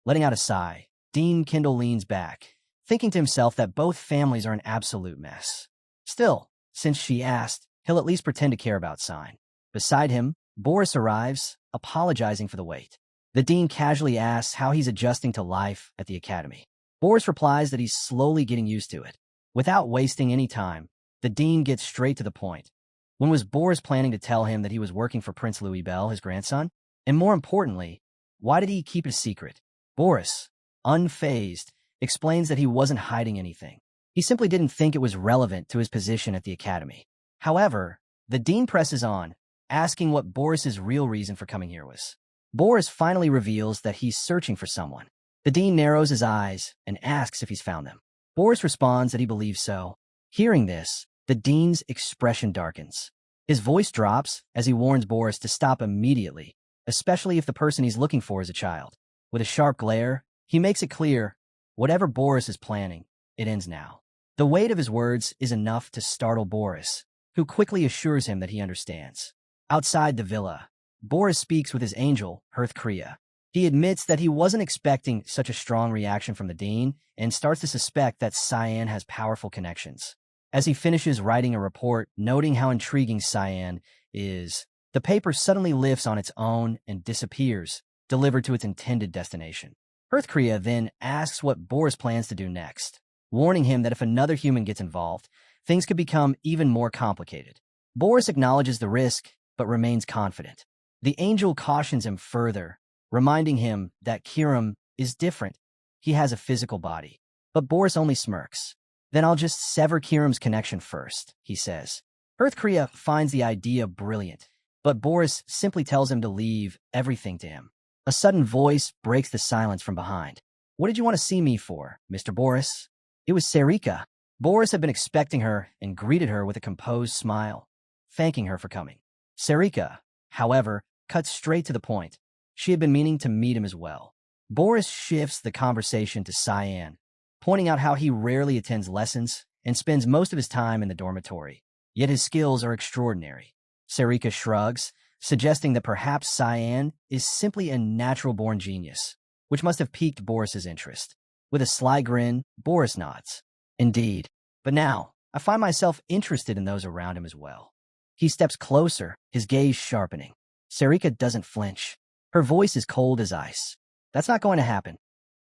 Speaker 1: Letting out a sigh, Dean Kindle leans back, thinking to himself that both families are an absolute mess. Still, since she asked, he'll at least pretend to care about Cyan. Beside him, Boris arrives, apologizing for the wait. The dean casually asks how he's adjusting to life at the academy. Boris replies that he's slowly getting used to it. Without wasting any time, the dean gets straight to the point. When was Boris planning to tell him that he was working for Prince Louis Bell, his grandson? And more importantly, why did he keep it a secret? Boris, unfazed, explains that he wasn't hiding anything. He simply didn't think it was relevant to his position at the academy. However, the dean presses on, asking what Boris's real reason for coming here was. Boris finally reveals that he's searching for someone. The dean narrows his eyes and asks if he's found them. Boris responds that he believes so. Hearing this, the dean's expression darkens. His voice drops as he warns Boris to stop immediately, especially if the person he's looking for is a child. With a sharp glare, he makes it clear, whatever Boris is planning, it ends now. The weight of his words is enough to startle Boris, who quickly assures him that he understands. Outside the villa, Boris speaks with his angel, Kriya. He admits that he wasn't expecting such a strong reaction from the dean and starts to suspect that Cyan has powerful connections. As he finishes writing a report noting how intriguing Cyan is, the paper suddenly lifts on its own and disappears, delivered to its intended destination. Kriya then asks what Boris plans to do next, warning him that if another human gets involved, things could become even more complicated. Boris acknowledges the risk, but remains confident. The angel cautions him further, reminding him that Kiram is different. He has a physical body. But Boris only smirks. Then I'll just sever Kiram's connection first, he says. Kriya finds the idea brilliant, but Boris simply tells him to leave everything to him. A sudden voice breaks the silence from behind. What did you want to see me for, Mr. Boris? It was Serika. Boris had been expecting her and greeted her with a composed smile, thanking her for coming. Serika, however, cut straight to the point. She had been meaning to meet him as well. Boris shifts the conversation to Cyan, pointing out how he rarely attends lessons and spends most of his time in the dormitory, yet his skills are extraordinary. Serika shrugs, suggesting that perhaps Cyan is simply a natural-born genius, which must have piqued Boris's interest. With a sly grin, Boris nods. Indeed. But now, I find myself interested in those around him as well. He steps closer, his gaze sharpening. Serika doesn't flinch. Her voice is cold as ice. That's not going to happen.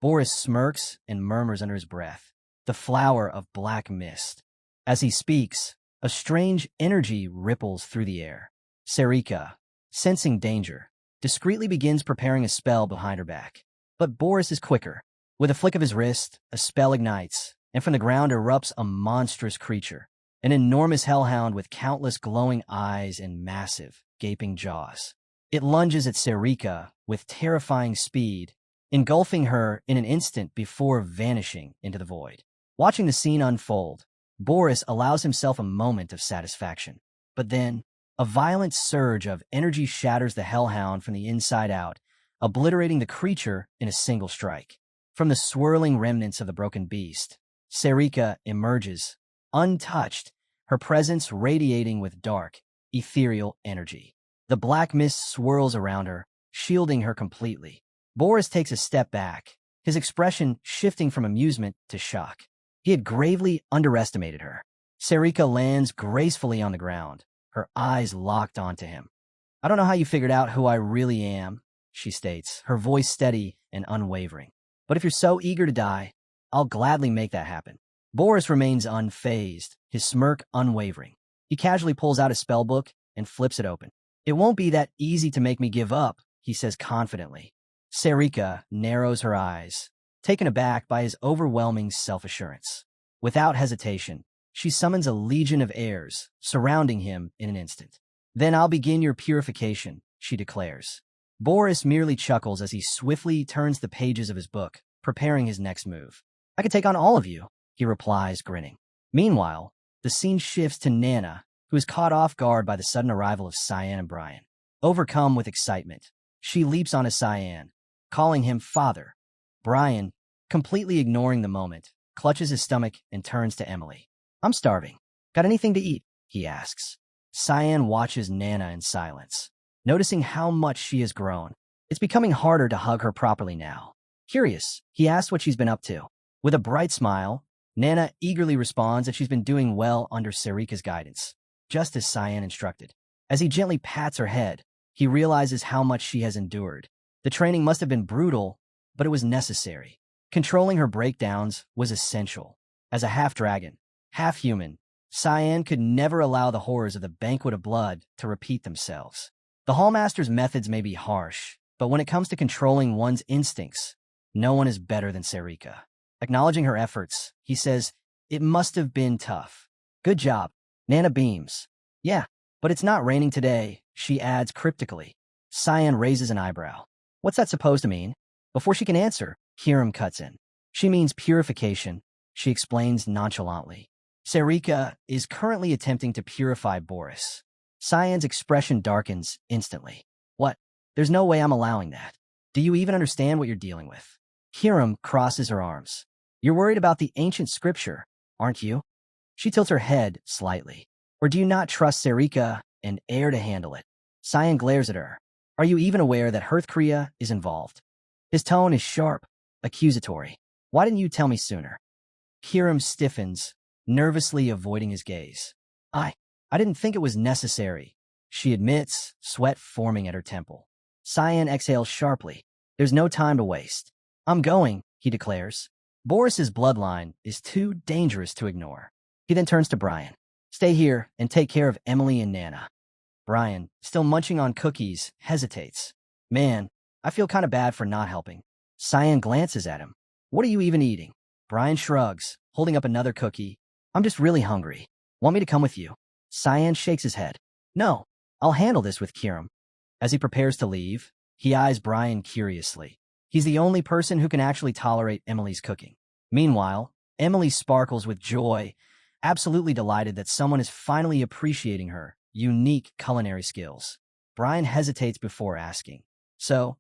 Speaker 1: Boris smirks and murmurs under his breath, the flower of black mist. As he speaks, a strange energy ripples through the air. Serika, sensing danger, discreetly begins preparing a spell behind her back. But Boris is quicker. With a flick of his wrist, a spell ignites, and from the ground erupts a monstrous creature, an enormous hellhound with countless glowing eyes and massive, gaping jaws. It lunges at Serika with terrifying speed, engulfing her in an instant before vanishing into the void. Watching the scene unfold, Boris allows himself a moment of satisfaction. But then, a violent surge of energy shatters the hellhound from the inside out, obliterating the creature in a single strike. From the swirling remnants of the broken beast, Serika emerges, untouched, her presence radiating with dark, ethereal energy. The black mist swirls around her, shielding her completely. Boris takes a step back, his expression shifting from amusement to shock. He had gravely underestimated her. Sera lands gracefully on the ground, her eyes locked onto him. "I don't know how you figured out who I really am," she states, her voice steady and unwavering. "But if you're so eager to die, I'll gladly make that happen." Boris remains unfazed, his smirk unwavering. He casually pulls out his spellbook and flips it open. "It won't be that easy to make me give up," he says confidently. Sera narrows her eyes, taken aback by his overwhelming self-assurance. Without hesitation, she summons a legion of heirs, surrounding him in an instant. "Then I'll begin your purification," she declares. Boris merely chuckles as he swiftly turns the pages of his book, preparing his next move. "I could take on all of you," he replies, grinning. Meanwhile, the scene shifts to Nana, who is caught off guard by the sudden arrival of Cyan and Brian. Overcome with excitement, she leaps onto Cyan, calling him father. Brian, completely ignoring the moment, clutches his stomach and turns to Emily. "I'm starving. Got anything to eat?" he asks. Cyan watches Nana in silence, noticing how much she has grown. It's becoming harder to hug her properly now. Curious, he asks what she's been up to. With a bright smile, Nana eagerly responds that she's been doing well under Sera's guidance, just as Cyan instructed. As he gently pats her head, he realizes how much she has endured. The training must have been brutal, but it was necessary. Controlling her breakdowns was essential. As a half-dragon, half-human, Cyan could never allow the horrors of the Banquet of Blood to repeat themselves. The Hallmaster's methods may be harsh, but when it comes to controlling one's instincts, no one is better than Sera. Acknowledging her efforts, he says, "It must have been tough." "Good job." Nana beams. "Yeah, but it's not raining today," she adds cryptically. Cyan raises an eyebrow. "What's that supposed to mean?" Before she can answer, Hiram cuts in. "She means purification," she explains nonchalantly. Sera is currently attempting to purify Boris. Cyan's expression darkens instantly. "What? There's no way I'm allowing that. Do you even understand what you're dealing with?" Hiram crosses her arms. "You're worried about the ancient scripture, aren't you?" She tilts her head slightly. "Or do you not trust Sera and air to handle it?" Cyan glares at her. "Are you even aware that Hearthcrea is involved?" His tone is sharp, accusatory. "Why didn't you tell me sooner?" Hiram stiffens, nervously avoiding his gaze. I didn't think it was necessary," she admits, sweat forming at her temple. Cyan exhales sharply. "There's no time to waste." "I'm going," he declares. Boris's bloodline is too dangerous to ignore. He then turns to Brian. "Stay here and take care of Emily and Nana." Brian, still munching on cookies, hesitates. "Man, I feel kind of bad for not helping." Cyan glances at him. "What are you even eating?" Brian shrugs, holding up another cookie. "I'm just really hungry. Want me to come with you?" Cyan shakes his head. "No, I'll handle this with Hiram." As he prepares to leave, he eyes Brian curiously. He's the only person who can actually tolerate Emily's cooking. Meanwhile, Emily sparkles with joy, absolutely delighted that someone is finally appreciating her unique culinary skills. Brian hesitates before asking, "So,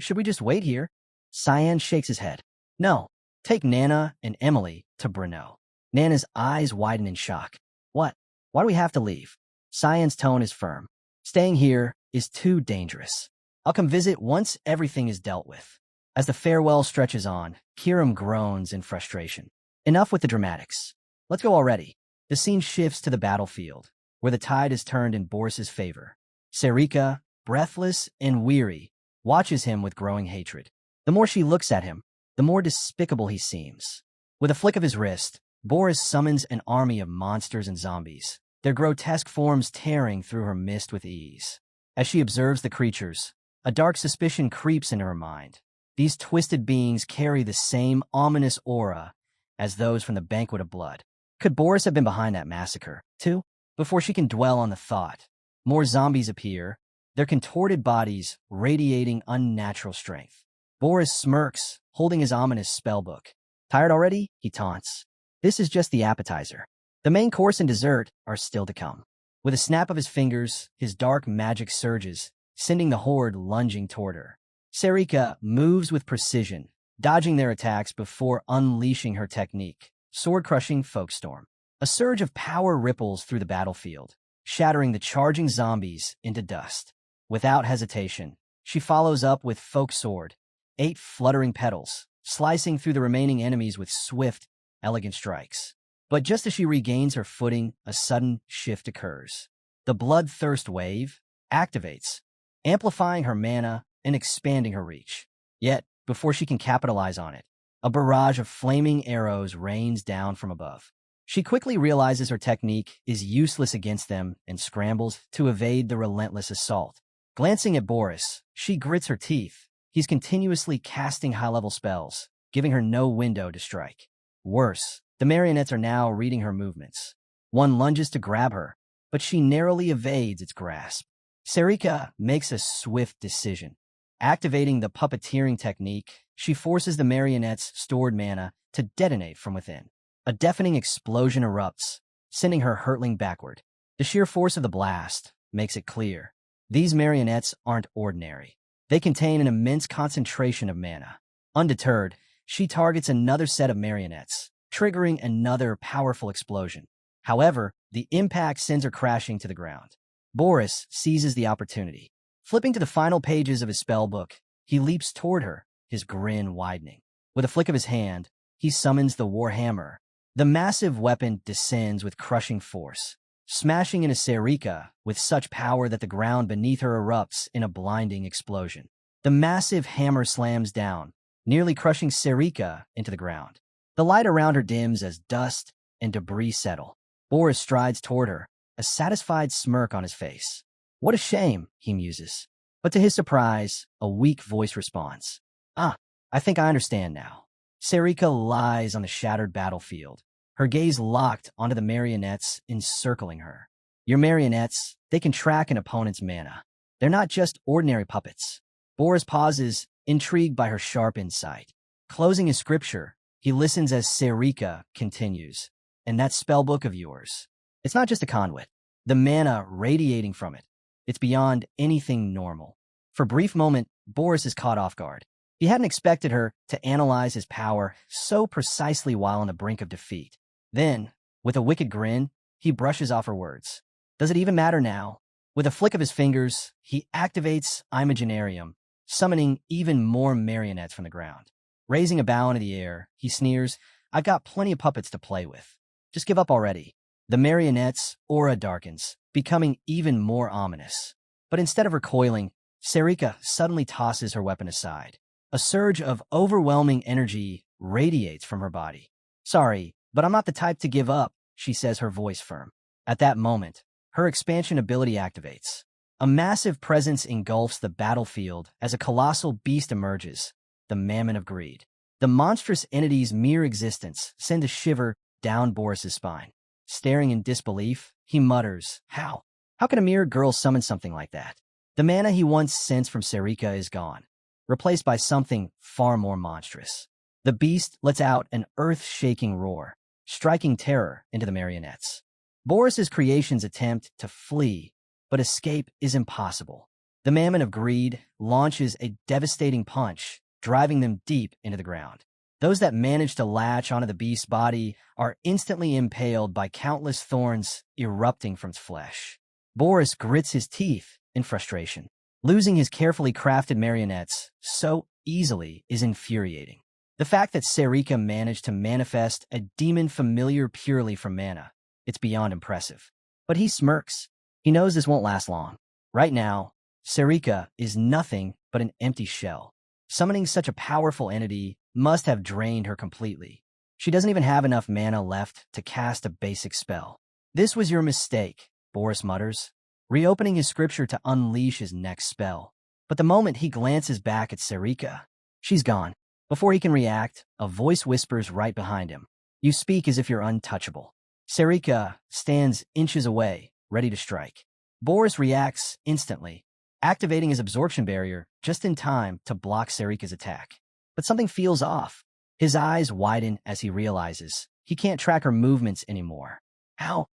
Speaker 1: should we just wait here?" Cyan shakes his head. "No, take Nana and Emily to Bruno." Nana's eyes widen in shock. "What? Why do we have to leave?" Cyan's tone is firm. "Staying here is too dangerous. I'll come visit once everything is dealt with." As the farewell stretches on, Hiram groans in frustration. "Enough with the dramatics. Let's go already." The scene shifts to the battlefield, where the tide is turned in Boris's favor. Sera, breathless and weary, watches him with growing hatred. The more she looks at him, the more despicable he seems. With a flick of his wrist, Boris summons an army of monsters and zombies, their grotesque forms tearing through her mist with ease. As she observes the creatures, a dark suspicion creeps into her mind. These twisted beings carry the same ominous aura as those from the Banquet of Blood. Could Boris have been behind that massacre, too? Before she can dwell on the thought, more zombies appear, their contorted bodies radiating unnatural strength. Boris smirks, holding his ominous spellbook. "Tired already?" he taunts. "This is just the appetizer. The main course and dessert are still to come." With a snap of his fingers, his dark magic surges, sending the horde lunging toward her. Sera moves with precision, dodging their attacks before unleashing her technique, sword-crushing folkstorm. A surge of power ripples through the battlefield. shattering the charging zombies into dust. Without hesitation, she follows up with Folk Sword, 8 fluttering petals, slicing through the remaining enemies with swift, elegant strikes. But just as she regains her footing, a sudden shift occurs. The Bloodthirst Wave activates, amplifying her mana and expanding her reach. Yet, before she can capitalize on it, a barrage of flaming arrows rains down from above. She quickly realizes her technique is useless against them and scrambles to evade the relentless assault. Glancing at Boris, she grits her teeth. He's continuously casting high-level spells, giving her no window to strike. Worse, the marionettes are now reading her movements. One lunges to grab her, but she narrowly evades its grasp. Sera makes a swift decision. Activating the puppeteering technique, she forces the marionette's stored mana to detonate from within. A deafening explosion erupts, sending her hurtling backward. The sheer force of the blast makes it clear. These marionettes aren't ordinary. They contain an immense concentration of mana. Undeterred, she targets another set of marionettes, triggering another powerful explosion. However, the impact sends her crashing to the ground. Boris seizes the opportunity. Flipping to the final pages of his spellbook, he leaps toward her, his grin widening. With a flick of his hand, he summons the Warhammer. The massive weapon descends with crushing force, smashing into Sera with such power that the ground beneath her erupts in a blinding explosion. The massive hammer slams down, nearly crushing Sera into the ground. The light around her dims as dust and debris settle. Boris strides toward her, a satisfied smirk on his face. What a shame, he muses. But to his surprise, a weak voice responds. I think I understand now. Sera lies on the shattered battlefield, her gaze locked onto the marionettes encircling her. Your marionettes, they can track an opponent's mana. They're not just ordinary puppets. Boris pauses, intrigued by her sharp insight. Closing his scripture, he listens as Sera continues. And that spellbook of yours, it's not just a conduit. The mana radiating from it, it's beyond anything normal. For a brief moment, Boris is caught off guard. He hadn't expected her to analyze his power so precisely while on the brink of defeat. Then, with a wicked grin, he brushes off her words. Does it even matter now? With a flick of his fingers, he activates Imaginarium, summoning even more marionettes from the ground. Raising a bow into the air, he sneers, I've got plenty of puppets to play with. Just give up already. The marionette's aura darkens, becoming even more ominous. But instead of recoiling, Sera suddenly tosses her weapon aside. A surge of overwhelming energy radiates from her body. Sorry, but I'm not the type to give up, she says, her voice firm. At that moment, her expansion ability activates. A massive presence engulfs the battlefield as a colossal beast emerges, the Mammoth of Greed. The monstrous entity's mere existence sends a shiver down Boris's spine. Staring in disbelief, he mutters, How? How can a mere girl summon something like that? The mana he once sensed from Sera is gone, replaced by something far more monstrous. The beast lets out an earth-shaking roar, striking terror into the marionettes. Boris's creations attempt to flee, but escape is impossible. The Mammoth of Greed launches a devastating punch, driving them deep into the ground. Those that manage to latch onto the beast's body are instantly impaled by countless thorns erupting from its flesh. Boris grits his teeth in frustration. Losing his carefully crafted marionettes so easily is infuriating. The fact that Sera managed to manifest a demon familiar purely from mana, it's beyond impressive. But he smirks. He knows this won't last long. Right now, Sera is nothing but an empty shell. Summoning such a powerful entity must have drained her completely. She doesn't even have enough mana left to cast a basic spell. This was your mistake, Boris mutters, reopening his scripture to unleash his next spell. But the moment he glances back at Sera, she's gone. Before he can react, a voice whispers right behind him. You speak as if you're untouchable. Sera stands inches away, ready to strike. Boris reacts instantly, activating his absorption barrier just in time to block Sera's attack. But something feels off. His eyes widen as he realizes he can't track her movements anymore. How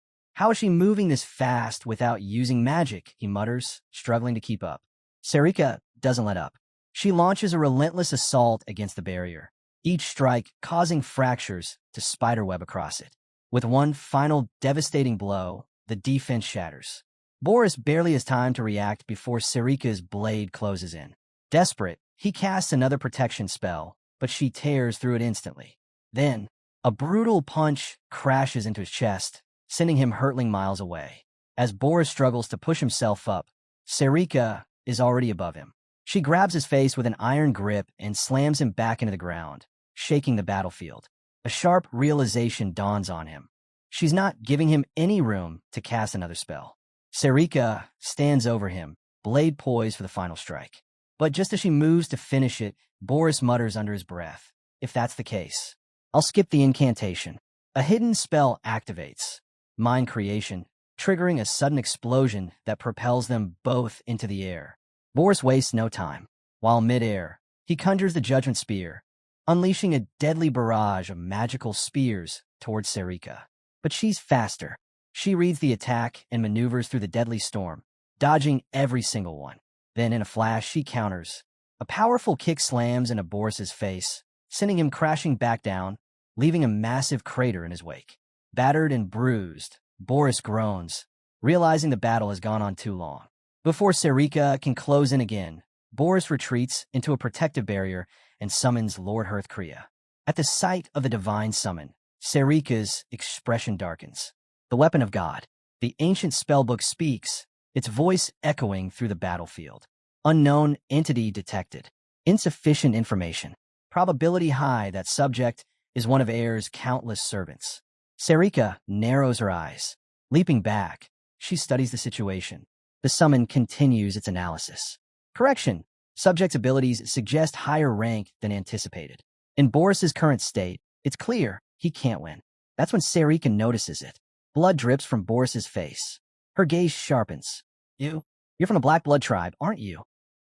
Speaker 1: is she moving this fast without using magic? He mutters, struggling to keep up. Sera doesn't let up. She launches a relentless assault against the barrier, each strike causing fractures to spiderweb across it. With one final devastating blow, the defense shatters. Boris barely has time to react before Serika's blade closes in. Desperate, he casts another protection spell, but she tears through it instantly. Then, a brutal punch crashes into his chest, sending him hurtling miles away. As Boris struggles to push himself up, Serika is already above him. She grabs his face with an iron grip and slams him back into the ground, shaking the battlefield. A sharp realization dawns on him. She's not giving him any room to cast another spell. Serika stands over him, blade poised for the final strike. But just as she moves to finish it, Boris mutters under his breath, "If that's the case, I'll skip the incantation." A hidden spell activates, mind creation, triggering a sudden explosion that propels them both into the air. Boris wastes no time. While midair, he conjures the Judgment Spear, unleashing a deadly barrage of magical spears towards Serika. But she's faster. She reads the attack and maneuvers through the deadly storm, dodging every single one. Then in a flash, she counters. A powerful kick slams into Boris's face, sending him crashing back down, leaving a massive crater in his wake. Battered and bruised, Boris groans, realizing the battle has gone on too long. Before Serika can close in again, Boris retreats into a protective barrier and summons Lord Hearthcrea. At the sight of the divine summon, Serika's expression darkens. The weapon of God. The ancient spellbook speaks, its voice echoing through the battlefield. Unknown entity detected. Insufficient information. Probability high that subject is one of Air's countless servants. Serika narrows her eyes. Leaping back, she studies the situation. The summon continues its analysis. Correction. Subject's abilities suggest higher rank than anticipated. In Boris's current state, it's clear he can't win. That's when Serika notices it. Blood drips from Boris's face. Her gaze sharpens. You're from the Black Blood tribe, aren't you?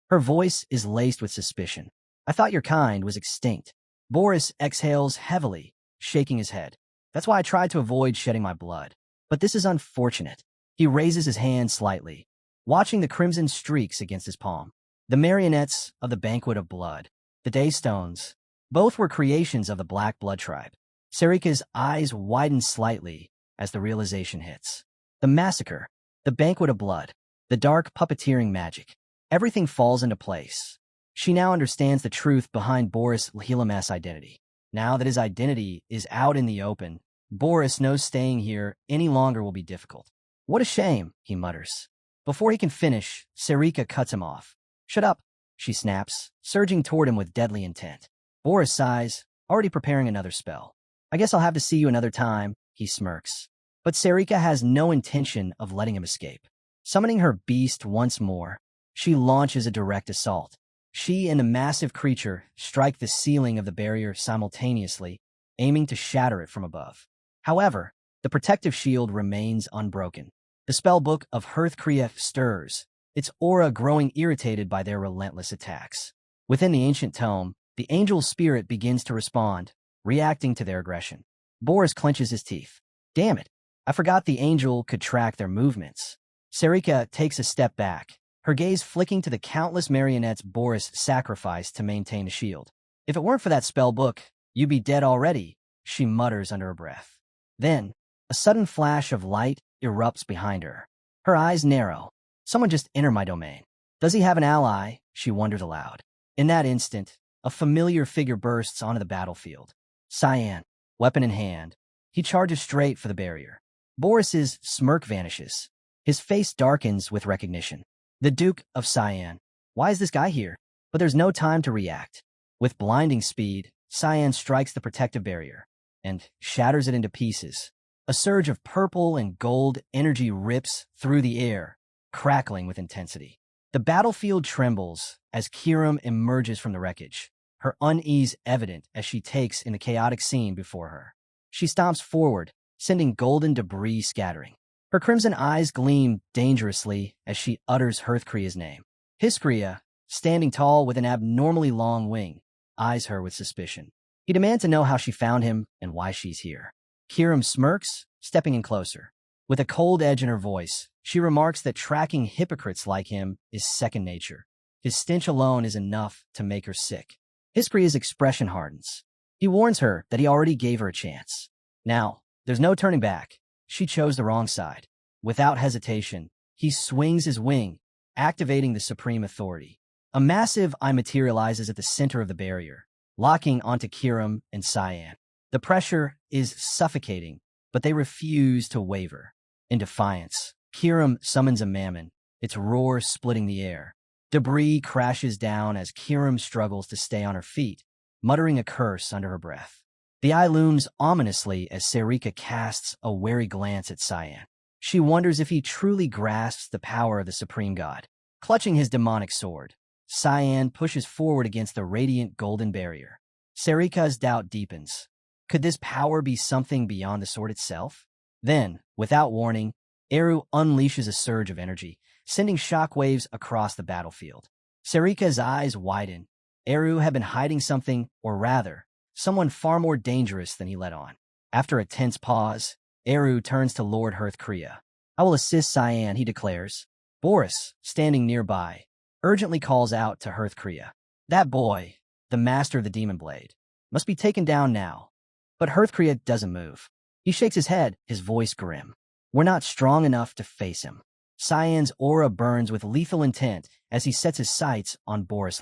Speaker 1: Her voice is laced with suspicion. I thought your kind was extinct. Boris exhales heavily, shaking his head. That's why I tried to avoid shedding my blood. But this is unfortunate. He raises his hand slightly, watching the crimson streaks against his palm. The marionettes of the Banquet of Blood, the Daystones, both were creations of the Black Blood tribe. Serika's eyes widen slightly as the realization hits. The massacre, the Banquet of Blood, the dark puppeteering magic. Everything falls into place. She now understands the truth behind Boris Lhilam's identity. Now that his identity is out in the open, Boris knows staying here any longer will be difficult. What a shame, he mutters. Before he can finish, Serika cuts him off. Shut up, she snaps, surging toward him with deadly intent. Boris sighs, already preparing another spell. I guess I'll have to see you another time, he smirks. But Serika has no intention of letting him escape. Summoning her beast once more, she launches a direct assault. She and the massive creature strike the ceiling of the barrier simultaneously, aiming to shatter it from above. However, the protective shield remains unbroken. The spellbook of Hearthcrea stirs, its aura growing irritated by their relentless attacks. Within the ancient tome, the angel's spirit begins to respond, reacting to their aggression. Boris clenches his teeth. Damn it, I forgot the angel could track their movements. Serika takes a step back, her gaze flicking to the countless marionettes Boris sacrificed to maintain the shield. If it weren't for that spell book, you'd be dead already, she mutters under her breath. Then, a sudden flash of light erupts behind her. Her eyes narrow. Someone just entered my domain. Does he have an ally? She wonders aloud. In that instant, a familiar figure bursts onto the battlefield. Cyan, weapon in hand. He charges straight for the barrier. Boris's smirk vanishes. His face darkens with recognition. The Duke of Cyan. Why is this guy here? But there's no time to react. With blinding speed, Cyan strikes the protective barrier and shatters it into pieces. A surge of purple and gold energy rips through the air, crackling with intensity. The battlefield trembles as Kiram emerges from the wreckage, her unease evident as she takes in the chaotic scene before her. She stomps forward, sending golden debris scattering. Her crimson eyes gleam dangerously as she utters Hearthcrea's name. Hearthcrea, standing tall with an abnormally long wing, eyes her with suspicion. He demands to know how she found him and why she's here. Kiram smirks, stepping in closer. With a cold edge in her voice, she remarks that tracking hypocrites like him is second nature. His stench alone is enough to make her sick. Hearthcrea's expression hardens. He warns her that he already gave her a chance. Now, there's no turning back. She chose the wrong side. Without hesitation, he swings his wing, activating the supreme authority. A massive eye materializes at the center of the barrier, locking onto Kirim and Cyan. The pressure is suffocating, but they refuse to waver. In defiance, Kirim summons a mammon, its roar splitting the air. Debris crashes down as Kirim struggles to stay on her feet, muttering a curse under her breath. The eye looms ominously as Serika casts a wary glance at Cyan. She wonders if he truly grasps the power of the supreme god. Clutching his demonic sword, Cyan pushes forward against the radiant golden barrier. Serika's doubt deepens. Could this power be something beyond the sword itself? Then, without warning, Eru unleashes a surge of energy, sending shockwaves across the battlefield. Serika's eyes widen. Eru had been hiding something, or rather, someone far more dangerous than he let on. After a tense pause, Eru turns to Lord Hearthcrea. "I will assist Cyan," he declares. Boris, standing nearby, urgently calls out to Hearthcrea. "That boy, the master of the demon blade, must be taken down now." But Hearthcrea doesn't move. He shakes his head, his voice grim. "We're not strong enough to face him." Cyan's aura burns with lethal intent as he sets his sights on Boris.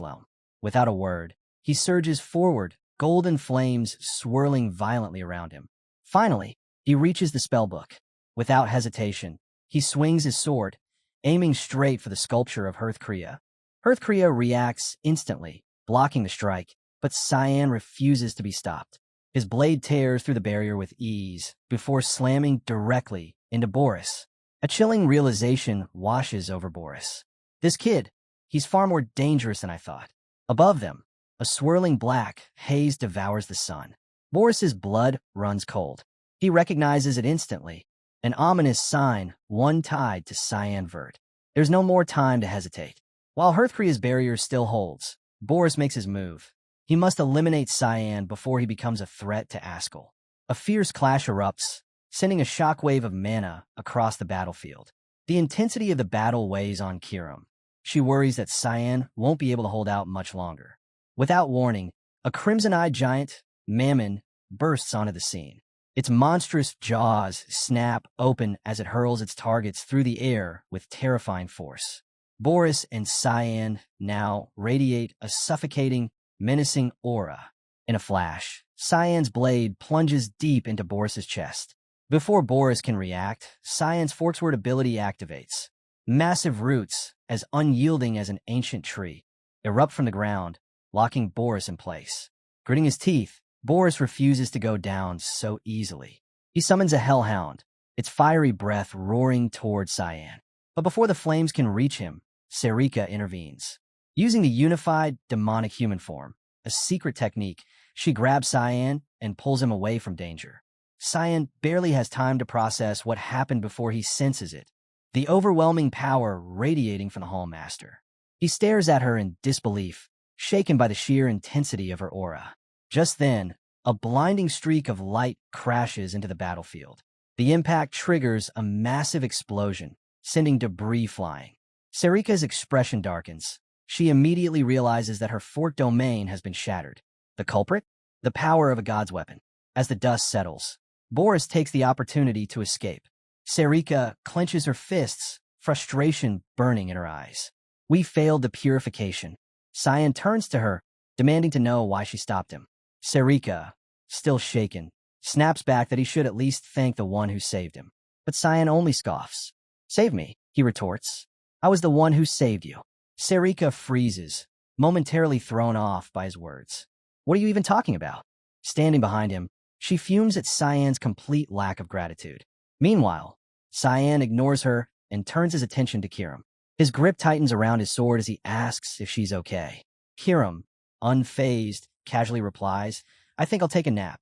Speaker 1: Without a word, he surges forward, golden flames swirling violently around him. Finally, he reaches the spellbook. Without hesitation, he swings his sword, aiming straight for the sculpture of Hearthcrea. Hearthcrea reacts instantly, blocking the strike, but Cyan refuses to be stopped. His blade tears through the barrier with ease, before slamming directly into Boris. A chilling realization washes over Boris. This kid, he's far more dangerous than I thought. Above them, a swirling black haze devours the sun. Boris's blood runs cold. He recognizes it instantly, an ominous sign, one tied to Cyan Vert. There's no more time to hesitate. While Hearthcrea's barrier still holds, Boris makes his move. He must eliminate Cyan before he becomes a threat to Ascal. A fierce clash erupts, sending a shockwave of mana across the battlefield. The intensity of the battle weighs on Kirim. She worries that Cyan won't be able to hold out much longer. Without warning, a crimson-eyed giant, Mammon, bursts onto the scene. Its monstrous jaws snap open as it hurls its targets through the air with terrifying force. Boris and Cyan now radiate a suffocating, menacing aura. In a flash, Cyan's blade plunges deep into Boris's chest. Before Boris can react, Cyan's forksword ability activates. Massive roots, as unyielding as an ancient tree, erupt from the ground, locking Boris in place. Gritting his teeth, Boris refuses to go down so easily. He summons a hellhound, its fiery breath roaring toward Cyan. But before the flames can reach him, Serika intervenes. Using the unified demonic human form, a secret technique, she grabs Cyan and pulls him away from danger. Cyan barely has time to process what happened before he senses it, the overwhelming power radiating from the Hallmaster. He stares at her in disbelief, shaken by the sheer intensity of her aura. Just then, a blinding streak of light crashes into the battlefield. The impact triggers a massive explosion, sending debris flying. Serika's expression darkens. She immediately realizes that her fort domain has been shattered. The culprit? The power of a god's weapon. As the dust settles, Boris takes the opportunity to escape. Serika clenches her fists, frustration burning in her eyes. "We failed the purification." Cyan turns to her, demanding to know why she stopped him. Serika, still shaken, snaps back that he should at least thank the one who saved him. But Cyan only scoffs. "Save me," he retorts. "I was the one who saved you." Serika freezes, momentarily thrown off by his words. "What are you even talking about?" Standing behind him, she fumes at Cyan's complete lack of gratitude. Meanwhile, Cyan ignores her and turns his attention to Kirim. His grip tightens around his sword as he asks if she's okay. Kirim, unfazed, casually replies, "I think I'll take a nap."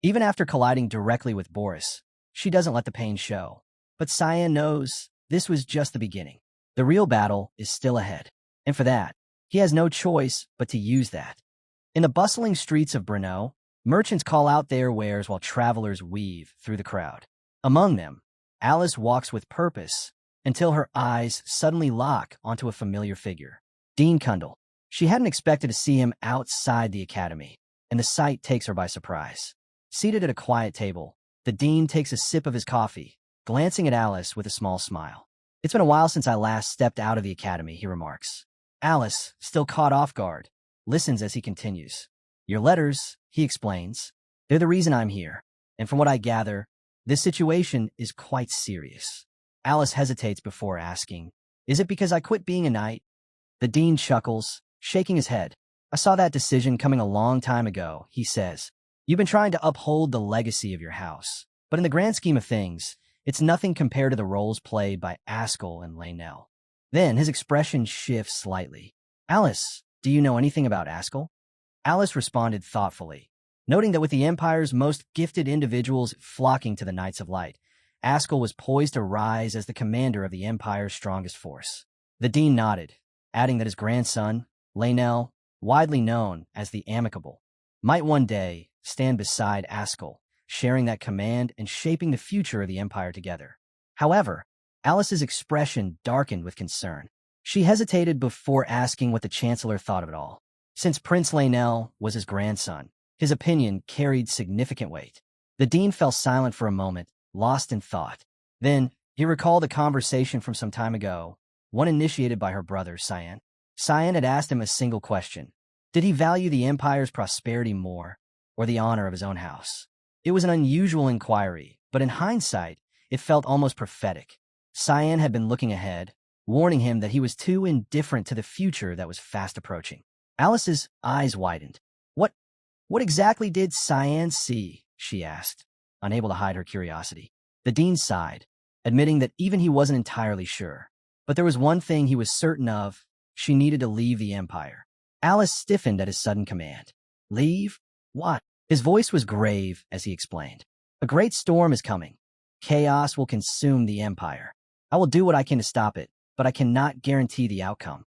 Speaker 1: Even after colliding directly with Boris, she doesn't let the pain show. But Cyan knows this was just the beginning. The real battle is still ahead. And for that, he has no choice but to use that. In the bustling streets of Brno, merchants call out their wares while travelers weave through the crowd. Among them, Alice walks with purpose until her eyes suddenly lock onto a familiar figure. Dean Kundal. She hadn't expected to see him outside the academy, and the sight takes her by surprise. Seated at a quiet table, the dean takes a sip of his coffee, glancing at Alice with a small smile. It's been a while since I last stepped out of the academy, he remarks. Alice, still caught off guard, listens as he continues. Your letters, he explains. They're the reason I'm here. And from what I gather, this situation is quite serious. Alice hesitates before asking, is it because I quit being a knight? The dean chuckles, shaking his head. I saw that decision coming a long time ago, he says. You've been trying to uphold the legacy of your house. But in the grand scheme of things, it's nothing compared to the roles played by Ascal and Laenel. Then his expression shifts slightly. Alice, do you know anything about Ascal? Alice responded thoughtfully, noting that with the Empire's most gifted individuals flocking to the Knights of Light, Ascal was poised to rise as the commander of the Empire's strongest force. The dean nodded, adding that his grandson, Laenel, widely known as the Amicable, might one day stand beside Ascal, sharing that command and shaping the future of the Empire together. However, Alice's expression darkened with concern. She hesitated before asking what the Chancellor thought of it all. Since Prince Laenel was his grandson, his opinion carried significant weight. The dean fell silent for a moment, lost in thought. Then, he recalled a conversation from some time ago, one initiated by her brother, Cyan. Cyan had asked him a single question. Did he value the Empire's prosperity more, or the honor of his own house? It was an unusual inquiry, but in hindsight, it felt almost prophetic. Cyan had been looking ahead, warning him that he was too indifferent to the future that was fast approaching. Alice's eyes widened. What exactly did Cyan see? She asked, unable to hide her curiosity. The dean sighed, admitting that even he wasn't entirely sure. But there was one thing he was certain of: she needed to leave the Empire. Alice stiffened at his sudden command. Leave? What? His voice was grave as he explained. A great storm is coming. Chaos will consume the Empire. I will do what I can to stop it, but I cannot guarantee the outcome.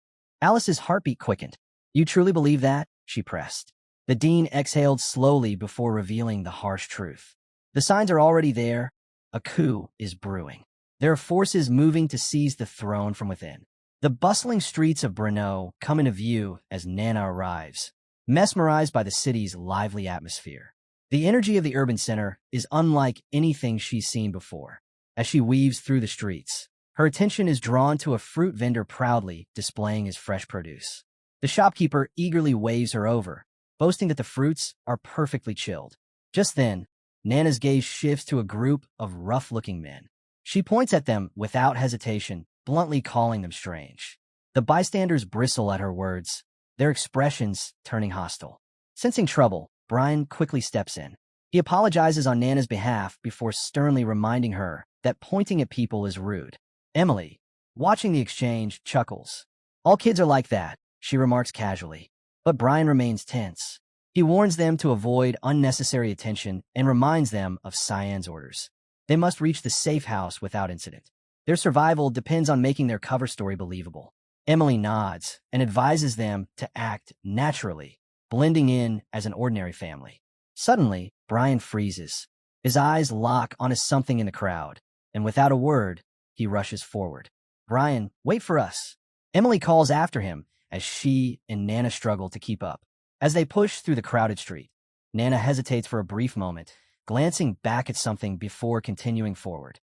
Speaker 1: Alice's heartbeat quickened. You truly believe that? She pressed. The dean exhaled slowly before revealing the harsh truth. The signs are already there. A coup is brewing. There are forces moving to seize the throne from within. The bustling streets of Brno come into view as Nana arrives, mesmerized by the city's lively atmosphere. The energy of the urban center is unlike anything she's seen before. As she weaves through the streets, her attention is drawn to a fruit vendor proudly displaying his fresh produce. The shopkeeper eagerly waves her over, boasting that the fruits are perfectly chilled. Just then, Nana's gaze shifts to a group of rough-looking men. She points at them without hesitation, bluntly calling them strange. The bystanders bristle at her words, their expressions turning hostile. Sensing trouble, Brian quickly steps in. He apologizes on Nana's behalf before sternly reminding her that pointing at people is rude. Emily, watching the exchange, chuckles. All kids are like that, she remarks casually. But Brian remains tense. He warns them to avoid unnecessary attention and reminds them of Cyan's orders. They must reach the safe house without incident. Their survival depends on making their cover story believable. Emily nods and advises them to act naturally, blending in as an ordinary family. Suddenly, Brian freezes. His eyes lock onto something in the crowd, and without a word, he rushes forward. Brian, wait for us. Emily calls after him as she and Nana struggle to keep up. As they push through the crowded street, Nana hesitates for a brief moment, glancing back at something before continuing forward.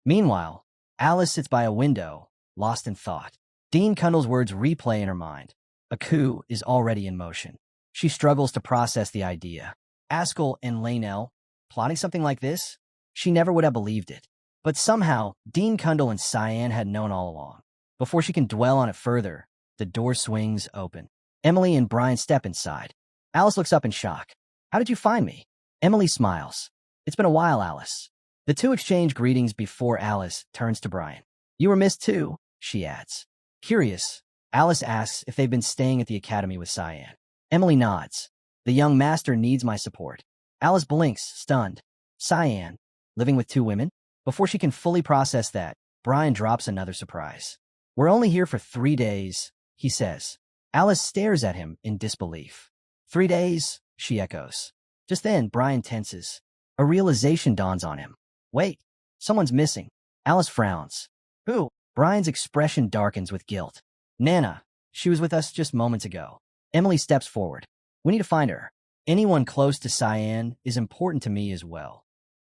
Speaker 1: Meanwhile, Alice sits by a window, lost in thought. Dean Cundall's words replay in her mind. A coup is already in motion. She struggles to process the idea. Ascal and Laenel, plotting something like this? She never would have believed it. But somehow, Dean Cundall and Cyan had known all along. Before she can dwell on it further, the door swings open. Emily and Brian step inside. Alice looks up in shock. How did you find me? Emily smiles. It's been a while, Alice. The two exchange greetings before Alice turns to Brian. You were missed too, she adds. Curious, Alice asks if they've been staying at the academy with Cyan. Emily nods. The young master needs my support. Alice blinks, stunned. Cyan, living with two women? Before she can fully process that, Brian drops another surprise. We're only here for 3 days, he says. Alice stares at him in disbelief. 3 days, she echoes. Just then, Brian tenses. A realization dawns on him. Wait, someone's missing. Alice frowns. Who? Brian's expression darkens with guilt. Nana. She was with us just moments ago. Emily steps forward. We need to find her. Anyone close to Cyan is important to me as well.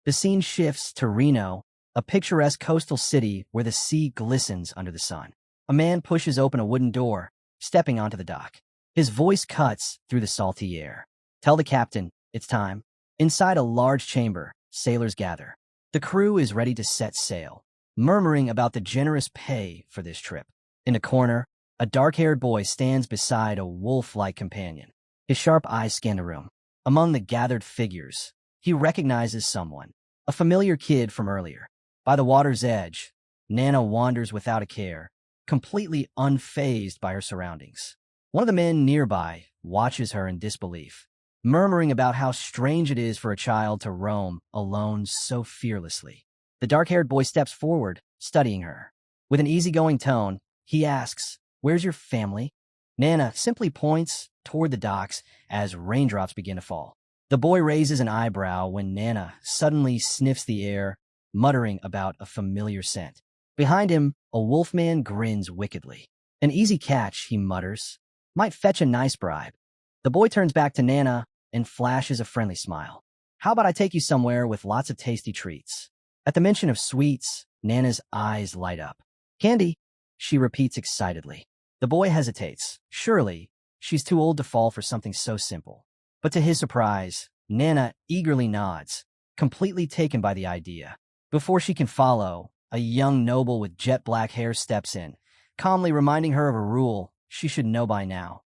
Speaker 1: The scene shifts to Reno, a picturesque coastal city where the sea glistens under the sun. A man pushes open a wooden door, stepping onto the dock. His voice cuts through the salty air. "Tell the captain, it's time." Inside a large chamber, sailors gather. The crew is ready to set sail, murmuring about the generous pay for this trip. In a corner, a dark-haired boy stands beside a wolf-like companion. His sharp eyes scan the room. Among the gathered figures, he recognizes someone, a familiar kid from earlier. By the water's edge, Nana wanders without a care, completely unfazed by her surroundings. One of the men nearby watches her in disbelief, murmuring about how strange it is for a child to roam alone so fearlessly. The dark-haired boy steps forward, studying her. With an easygoing tone, he asks, "Where's your family?" Nana simply points toward the docks as raindrops begin to fall. The boy raises an eyebrow when Nana suddenly sniffs the air, muttering about a familiar scent. Behind him, a wolfman grins wickedly. "An easy catch," he mutters. "Might fetch a nice bribe." The boy turns back to Nana and flashes a friendly smile. "How about I take you somewhere with lots of tasty treats?" At the mention of sweets, Nana's eyes light up. "Candy," she repeats excitedly. The boy hesitates. Surely, she's too old to fall for something so simple. But to his surprise, Nana eagerly nods, completely taken by the idea. Before she can follow, a young noble with jet black hair steps in, calmly reminding her of a rule she should know by now.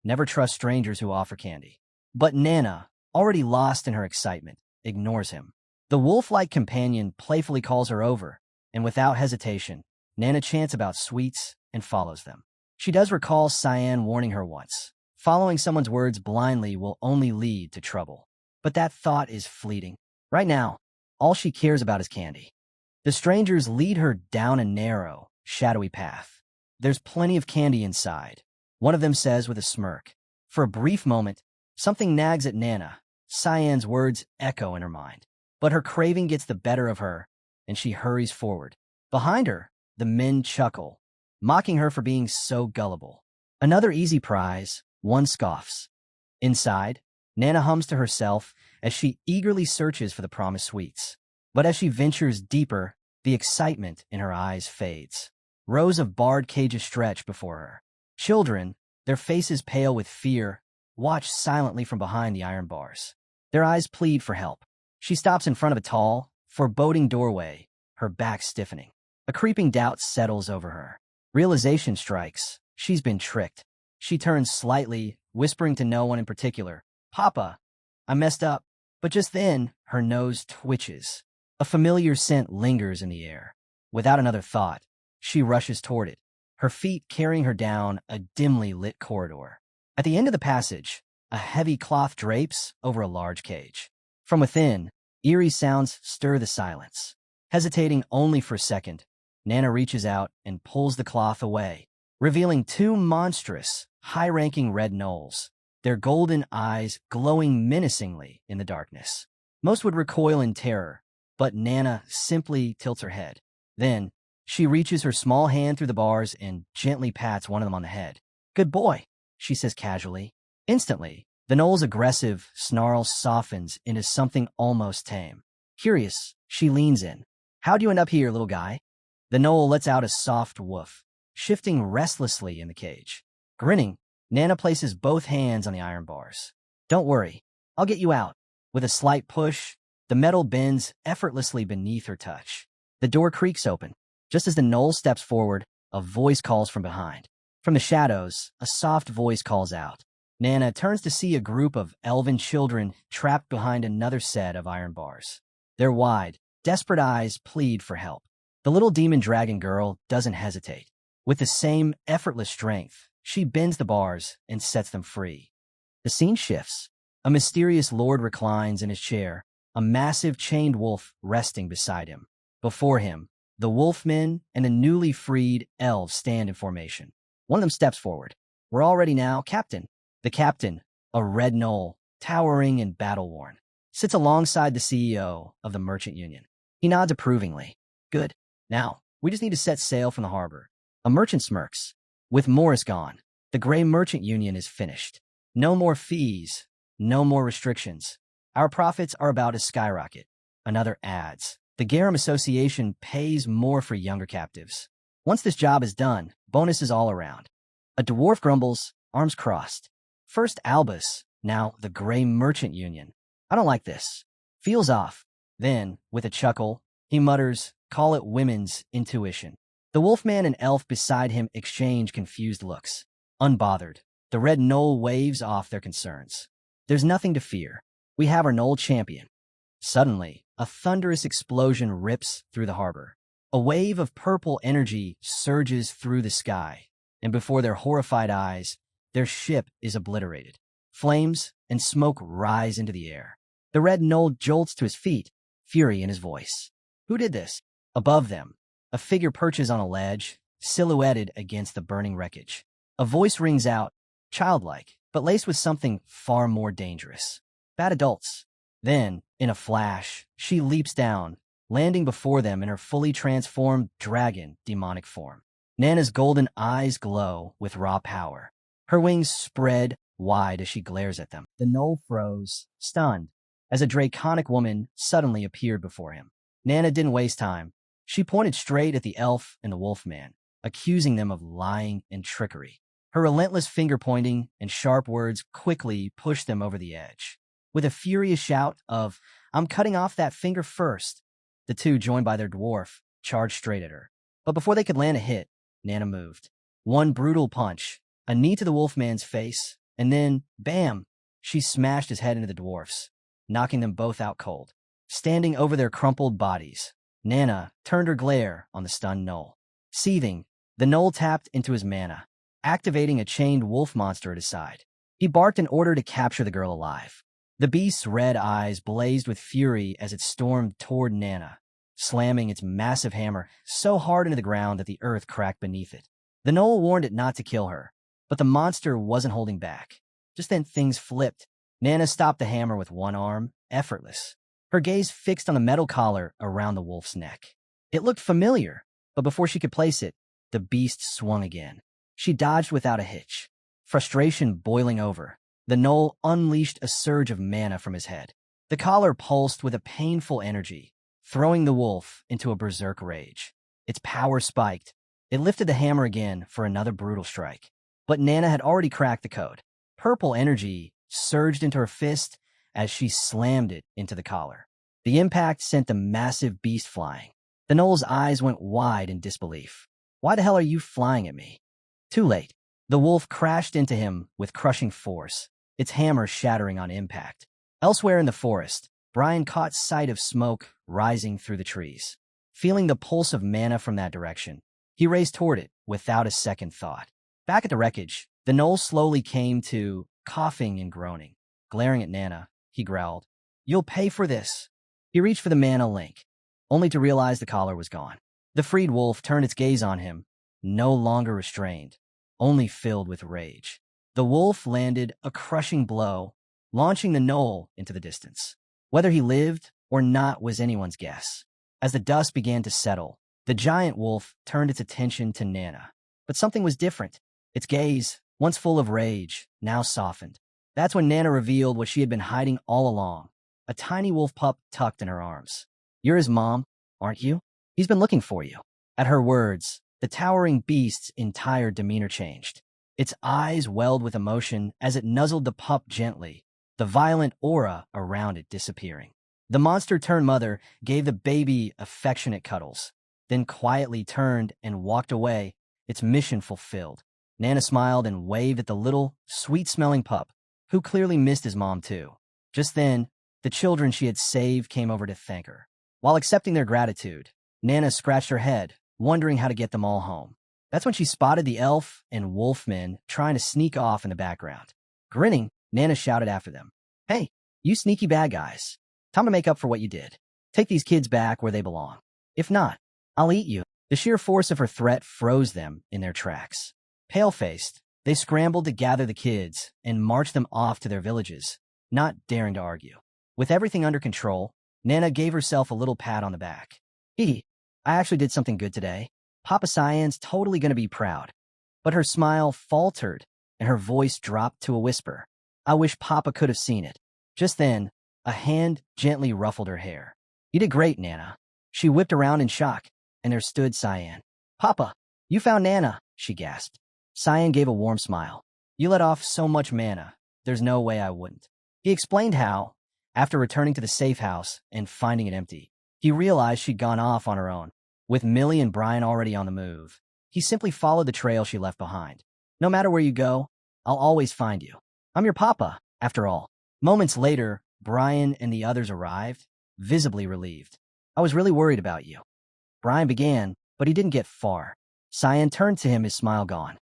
Speaker 1: Never trust strangers who offer candy. But Nana, already lost in her excitement, ignores him. The wolf-like companion playfully calls her over, and without hesitation, Nana chants about sweets and follows them. She does recall Cyan warning her once. Following someone's words blindly will only lead to trouble. But that thought is fleeting. Right now, all she cares about is candy. The strangers lead her down a narrow, shadowy path. "There's plenty of candy inside," one of them says with a smirk. For a brief moment, something nags at Nana. Cyan's words echo in her mind. But her craving gets the better of her, and she hurries forward. Behind her, the men chuckle, mocking her for being so gullible. "Another easy prize," one scoffs. Inside, Nana hums to herself as she eagerly searches for the promised sweets. But as she ventures deeper, the excitement in her eyes fades. Rows of barred cages stretch before her. Children, their faces pale with fear, watch silently from behind the iron bars. Their eyes plead for help. She stops in front of a tall, foreboding doorway, her back stiffening. A creeping doubt settles over her. Realization strikes. She's been tricked. She turns slightly, whispering to no one in particular, "Papa, I messed up." But just then, her nose twitches. A familiar scent lingers in the air. Without another thought, she rushes toward it, her feet carrying her down a dimly lit corridor. At the end of the passage, a heavy cloth drapes over a large cage. From within, eerie sounds stir the silence. Hesitating only for a second, Nana reaches out and pulls the cloth away, revealing two monstrous, high-ranking red gnolls, their golden eyes glowing menacingly in the darkness. Most would recoil in terror, but Nana simply tilts her head. Then, she reaches her small hand through the bars and gently pats one of them on the head. "Good boy," she says casually. Instantly, the gnoll's aggressive snarl softens into something almost tame. Curious, she leans in. "How'd you end up here, little guy?" The gnoll lets out a soft woof, shifting restlessly in the cage. Grinning, Nana places both hands on the iron bars. "Don't worry, I'll get you out." With a slight push, the metal bends effortlessly beneath her touch. The door creaks open. Just as the gnoll steps forward, a voice calls from behind. From the shadows, a soft voice calls out. Nana turns to see a group of elven children trapped behind another set of iron bars. Their wide, desperate eyes plead for help. The little demon dragon girl doesn't hesitate. With the same effortless strength, she bends the bars and sets them free. The scene shifts. A mysterious lord reclines in his chair, a massive chained wolf resting beside him. Before him, the wolfmen and the newly freed elves stand in formation. One of them steps forward. "We're all ready now, Captain." The captain, a red gnoll, towering and battle-worn, sits alongside the CEO of the Merchant Union. He nods approvingly. "Good. Now, we just need to set sail from the harbor." A merchant smirks. "With Morris gone, the Gray Merchant Union is finished. No more fees, no more restrictions. Our profits are about to skyrocket." Another adds. The Garum Association pays more for younger captives. Once this job is done, bonuses all around. A dwarf grumbles, arms crossed. First Albus, now the Gray Merchant Union. I don't like this. Feels off. Then, with a chuckle, he mutters, call it women's intuition. The wolfman and elf beside him exchange confused looks. Unbothered, the red knoll waves off their concerns. There's nothing to fear. We have our knoll champion. Suddenly, a thunderous explosion rips through the harbor. A wave of purple energy surges through the sky, and before their horrified eyes, their ship is obliterated. Flames and smoke rise into the air. The red knoll jolts to his feet, fury in his voice. Who did this? Above them, a figure perches on a ledge, silhouetted against the burning wreckage. A voice rings out, childlike, but laced with something far more dangerous. Bad adults. Then, in a flash, she leaps down, landing before them in her fully transformed dragon demonic form. Nana's golden eyes glow with raw power. Her wings spread wide as she glares at them. The knoll froze, stunned, as a draconic woman suddenly appeared before him. Nana didn't waste time. She pointed straight at the elf and the wolfman, accusing them of lying and trickery. Her relentless finger-pointing and sharp words quickly pushed them over the edge. With a furious shout of, I'm cutting off that finger first, the two, joined by their dwarf, charged straight at her. But before they could land a hit, Nana moved. One brutal punch, a knee to the wolfman's face, and then, bam, she smashed his head into the dwarf's, knocking them both out cold. Standing over their crumpled bodies, Nana turned her glare on the stunned knoll. Seething, the knoll tapped into his mana, activating a chained wolf monster at his side. He barked in order to capture the girl alive. The beast's red eyes blazed with fury as it stormed toward Nana, slamming its massive hammer so hard into the ground that the earth cracked beneath it. The knoll warned it not to kill her, but the monster wasn't holding back. Just then things flipped. Nana stopped the hammer with one arm, effortless. Her gaze fixed on the metal collar around the wolf's neck. It looked familiar, but before she could place it, the beast swung again. She dodged without a hitch. Frustration boiling over, the knoll unleashed a surge of mana from his head. The collar pulsed with a painful energy, throwing the wolf into a berserk rage. Its power spiked. It lifted the hammer again for another brutal strike. But Nana had already cracked the code. Purple energy surged into her fist as she slammed it into the collar. The impact sent the massive beast flying. The knoll's eyes went wide in disbelief. Why the hell are you flying at me? Too late. The wolf crashed into him with crushing force, its hammer shattering on impact. Elsewhere in the forest, Brian caught sight of smoke rising through the trees. Feeling the pulse of mana from that direction, he raced toward it without a second thought. Back at the wreckage, the knoll slowly came to, coughing and groaning. Glaring at Nana, he growled, You'll pay for this. He reached for the mana link, only to realize the collar was gone. The freed wolf turned its gaze on him, no longer restrained, only filled with rage. The wolf landed a crushing blow, launching the knoll into the distance. Whether he lived or not was anyone's guess. As the dust began to settle, the giant wolf turned its attention to Nana. But something was different. Its gaze, once full of rage, now softened. That's when Nana revealed what she had been hiding all along, a tiny wolf pup tucked in her arms. You're his mom, aren't you? He's been looking for you. At her words, the towering beast's entire demeanor changed. Its eyes welled with emotion as it nuzzled the pup gently, the violent aura around it disappearing. The monster-turned-mother gave the baby affectionate cuddles, then quietly turned and walked away, its mission fulfilled. Nana smiled and waved at the little, sweet-smelling pup, who clearly missed his mom too. Just then, the children she had saved came over to thank her. While accepting their gratitude, Nana scratched her head, wondering how to get them all home. That's when she spotted the elf and wolfmen trying to sneak off in the background. Grinning, Nana shouted after them, Hey, you sneaky bad guys. Time to make up for what you did. Take these kids back where they belong. If not, I'll eat you. The sheer force of her threat froze them in their tracks. Pale-faced, they scrambled to gather the kids and march them off to their villages, not daring to argue. With everything under control, Nana gave herself a little pat on the back. I actually did something good today. Papa Cyan's totally going to be proud. But her smile faltered, and her voice dropped to a whisper. I wish Papa could have seen it. Just then, a hand gently ruffled her hair. You did great, Nana. She whipped around in shock, and there stood Cyan. "Papa, you found Nana," she gasped. Cyan gave a warm smile. "You let off so much mana, there's no way I wouldn't." He explained how, after returning to the safe house and finding it empty, he realized she'd gone off on her own. With Millie and Brian already on the move, he simply followed the trail she left behind. "No matter where you go, I'll always find you. I'm your papa, after all." Moments later, Brian and the others arrived, visibly relieved. "I was really worried about you," Brian began, but he didn't get far. Cyan turned to him, his smile gone.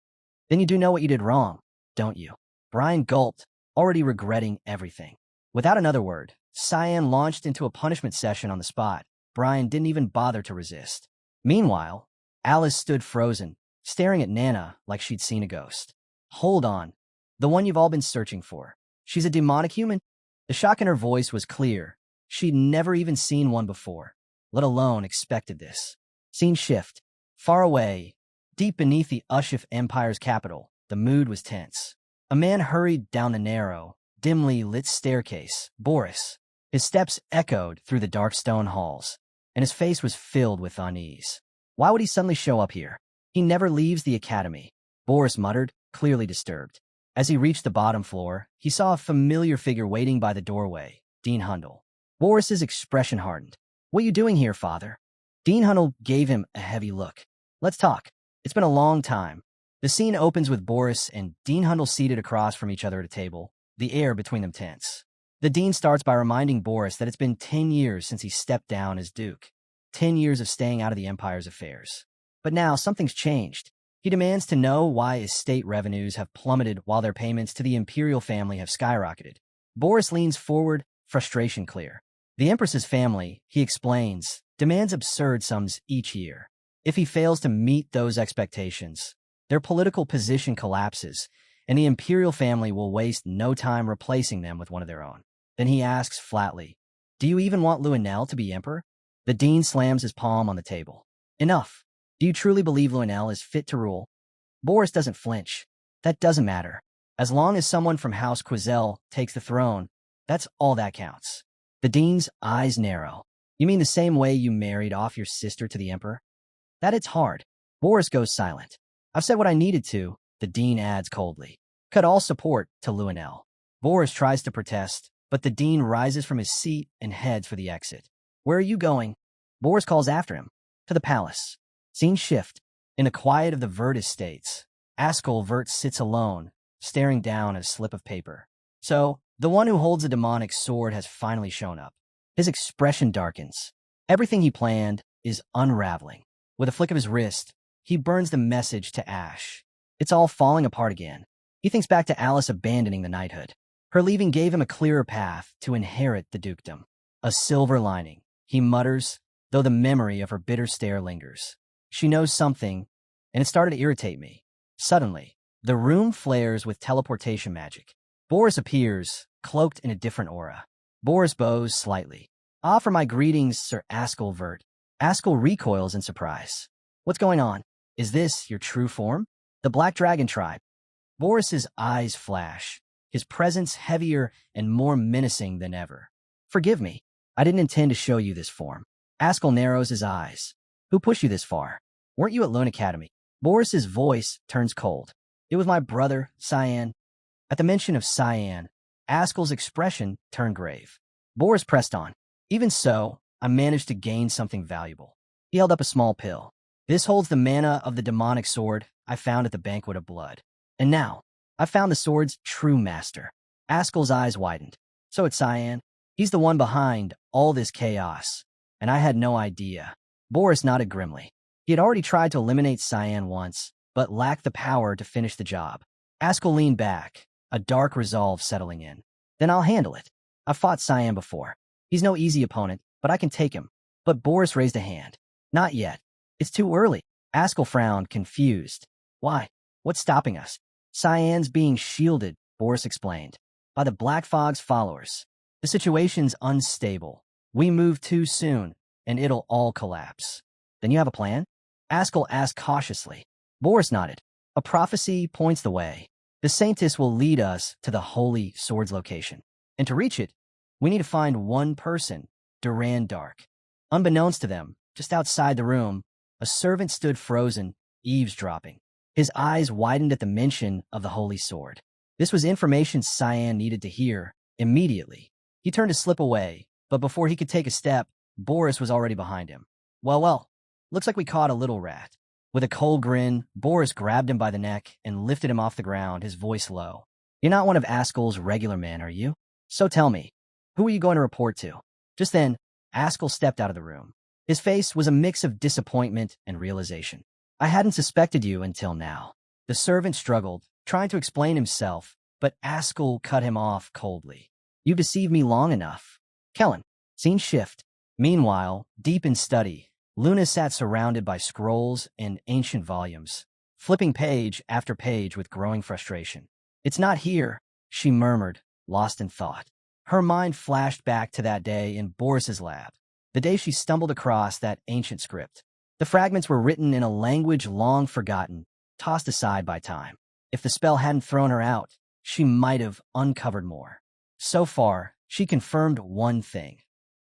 Speaker 1: "Then you do know what you did wrong, don't you?" Brian gulped, already regretting everything. Without another word, Cyan launched into a punishment session on the spot. Brian didn't even bother to resist. Meanwhile, Alice stood frozen, staring at Nana like she'd seen a ghost. "Hold on. The one you've all been searching for. She's a demonic human?" The shock in her voice was clear. She'd never even seen one before, let alone expected this. Scene shift. Far away, deep beneath the Ushif Empire's capital, the mood was tense. A man hurried down the narrow, dimly lit staircase, Boris. His steps echoed through the dark stone halls, and his face was filled with unease. Why would he suddenly show up here? He never leaves the academy, Boris muttered, clearly disturbed. As he reached the bottom floor, he saw a familiar figure waiting by the doorway, Dean Hundle. Boris's expression hardened. "What are you doing here, father?" Dean Hundle gave him a heavy look. "Let's talk. It's been a long time." The scene opens with Boris and Dean Hundle seated across from each other at a table, the air between them tense. The dean starts by reminding Boris that it's been 10 years since he stepped down as Duke. 10 years of staying out of the Empire's affairs. But now something's changed. He demands to know why estate revenues have plummeted while their payments to the imperial family have skyrocketed. Boris leans forward, frustration clear. The Empress's family, he explains, demands absurd sums each year. If he fails to meet those expectations, their political position collapses, and the imperial family will waste no time replacing them with one of their own. Then he asks flatly, "Do you even want Luenell to be emperor?" The dean slams his palm on the table. "Enough. Do you truly believe Luenell is fit to rule?" Boris doesn't flinch. "That doesn't matter. As long as someone from House Quizelle takes the throne, that's all that counts." The dean's eyes narrow. "You mean the same way you married off your sister to the emperor?" "That it's hard." Boris goes silent. "I've said what I needed to," the dean adds coldly. "Cut all support to Luenell." Boris tries to protest, but the dean rises from his seat and heads for the exit. "Where are you going?" Boris calls after him. "To the palace." Scene shift. In the quiet of the Vert estates, Ascal Vert sits alone, staring down at a slip of paper. So, the one who holds a demonic sword has finally shown up. His expression darkens. Everything he planned is unraveling. With a flick of his wrist, he burns the message to ash. It's all falling apart again. He thinks back to Alice abandoning the knighthood. Her leaving gave him a clearer path to inherit the dukedom. A silver lining, he mutters, though the memory of her bitter stare lingers. She knows something, and it started to irritate me. Suddenly, the room flares with teleportation magic. Boris appears, cloaked in a different aura. Boris bows slightly. "Offer my greetings, Sir Ascal Vert." Ascal recoils in surprise. "What's going on? Is this your true form?" "The Black Dragon tribe." Boris's eyes flash, his presence heavier and more menacing than ever. "Forgive me. I didn't intend to show you this form." Ascal narrows his eyes. "Who pushed you this far? Weren't you at Lone Academy?" Boris's voice turns cold. "It was my brother, Cyan." At the mention of Cyan, Ascal's expression turned grave. Boris pressed on. "Even so, I managed to gain something valuable." He held up a small pill. "This holds the mana of the demonic sword I found at the Banquet of Blood. And now, I found the sword's true master." Ascal's eyes widened. "So it's Cyan. He's the one behind all this chaos. And I had no idea." Boris nodded grimly. He had already tried to eliminate Cyan once, but lacked the power to finish the job. Ascal leaned back, a dark resolve settling in. "Then I'll handle it. I've fought Cyan before. He's no easy opponent, but I can take him." But Boris raised a hand. "Not yet. It's too early." Ascal frowned, confused. "Why? What's stopping us?" "Cyan's being shielded," Boris explained, "by the Black Fog's followers. The situation's unstable. We move too soon, and it'll all collapse." "Then you have a plan?" Ascal asked cautiously. Boris nodded. "A prophecy points the way. The Saintess will lead us to the Holy Sword's location. And to reach it, we need to find one person, Duran Dark. Unbeknownst to them, Just outside the room, a servant stood frozen, eavesdropping. His eyes widened at the mention of the holy sword. This was information Cyan needed to hear immediately. He turned to slip away, but before he could take a step, Boris was already behind him. Well, looks like we caught a little rat. With a cold grin, Boris grabbed him by the neck and lifted him off the ground, his voice low. You're not one of Ascal's regular men, are you? So tell me, who are you going to report to? Just then, Ascal stepped out of the room. His face was a mix of disappointment and realization. I hadn't suspected you until now. The servant struggled, trying to explain himself, but Ascal cut him off coldly. You deceived me long enough. Kellen, scene shift. Meanwhile, deep in study, Luna sat surrounded by scrolls and ancient volumes, flipping page after page with growing frustration. It's not here, she murmured, lost in thought. Her mind flashed back to that day in Boris's lab, the day she stumbled across that ancient script. The fragments were written in a language long forgotten, tossed aside by time. If the spell hadn't thrown her out, she might have uncovered more. So far, she confirmed one thing.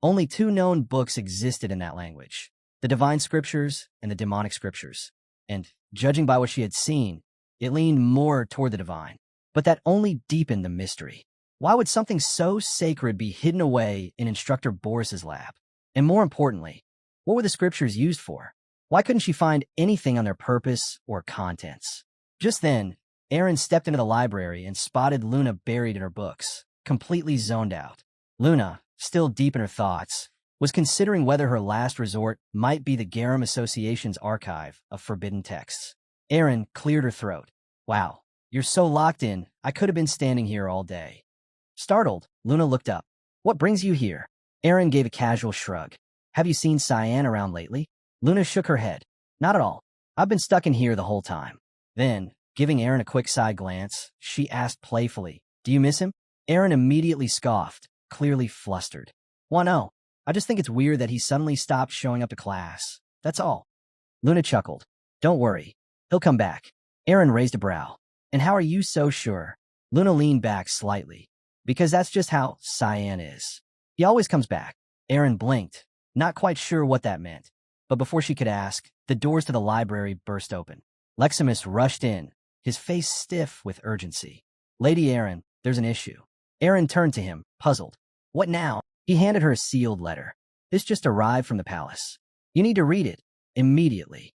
Speaker 1: Only two known books existed in that language, the divine scriptures and the demonic scriptures. And, judging by what she had seen, it leaned more toward the divine. But that only deepened the mystery. Why would something so sacred be hidden away in Instructor Boris's lab? And more importantly, what were the scriptures used for? Why couldn't she find anything on their purpose or contents? Just then, Aaron stepped into the library and spotted Luna buried in her books, completely zoned out. Luna, still deep in her thoughts, was considering whether her last resort might be the Garum Association's archive of forbidden texts. Aaron cleared her throat. Wow, you're so locked in, I could have been standing here all day. Startled, Luna looked up. What brings you here? Aaron gave a casual shrug. Have you seen Cyan around lately? Luna shook her head. Not at all. I've been stuck in here the whole time. Then, giving Aaron a quick side glance, she asked playfully, do you miss him? Aaron immediately scoffed, clearly flustered. Why no? I just think it's weird that he suddenly stopped showing up to class. That's all. Luna chuckled. Don't worry. He'll come back. Aaron raised a brow. And how are you so sure? Luna leaned back slightly. Because that's just how Cyan is. He always comes back. Aaron blinked, not quite sure what that meant. But before she could ask, the doors to the library burst open. Leximus rushed in, his face stiff with urgency. Lady Aaron, there's an issue. Aaron turned to him, puzzled. What now? He handed her a sealed letter. This just arrived from the palace. You need to read it, immediately.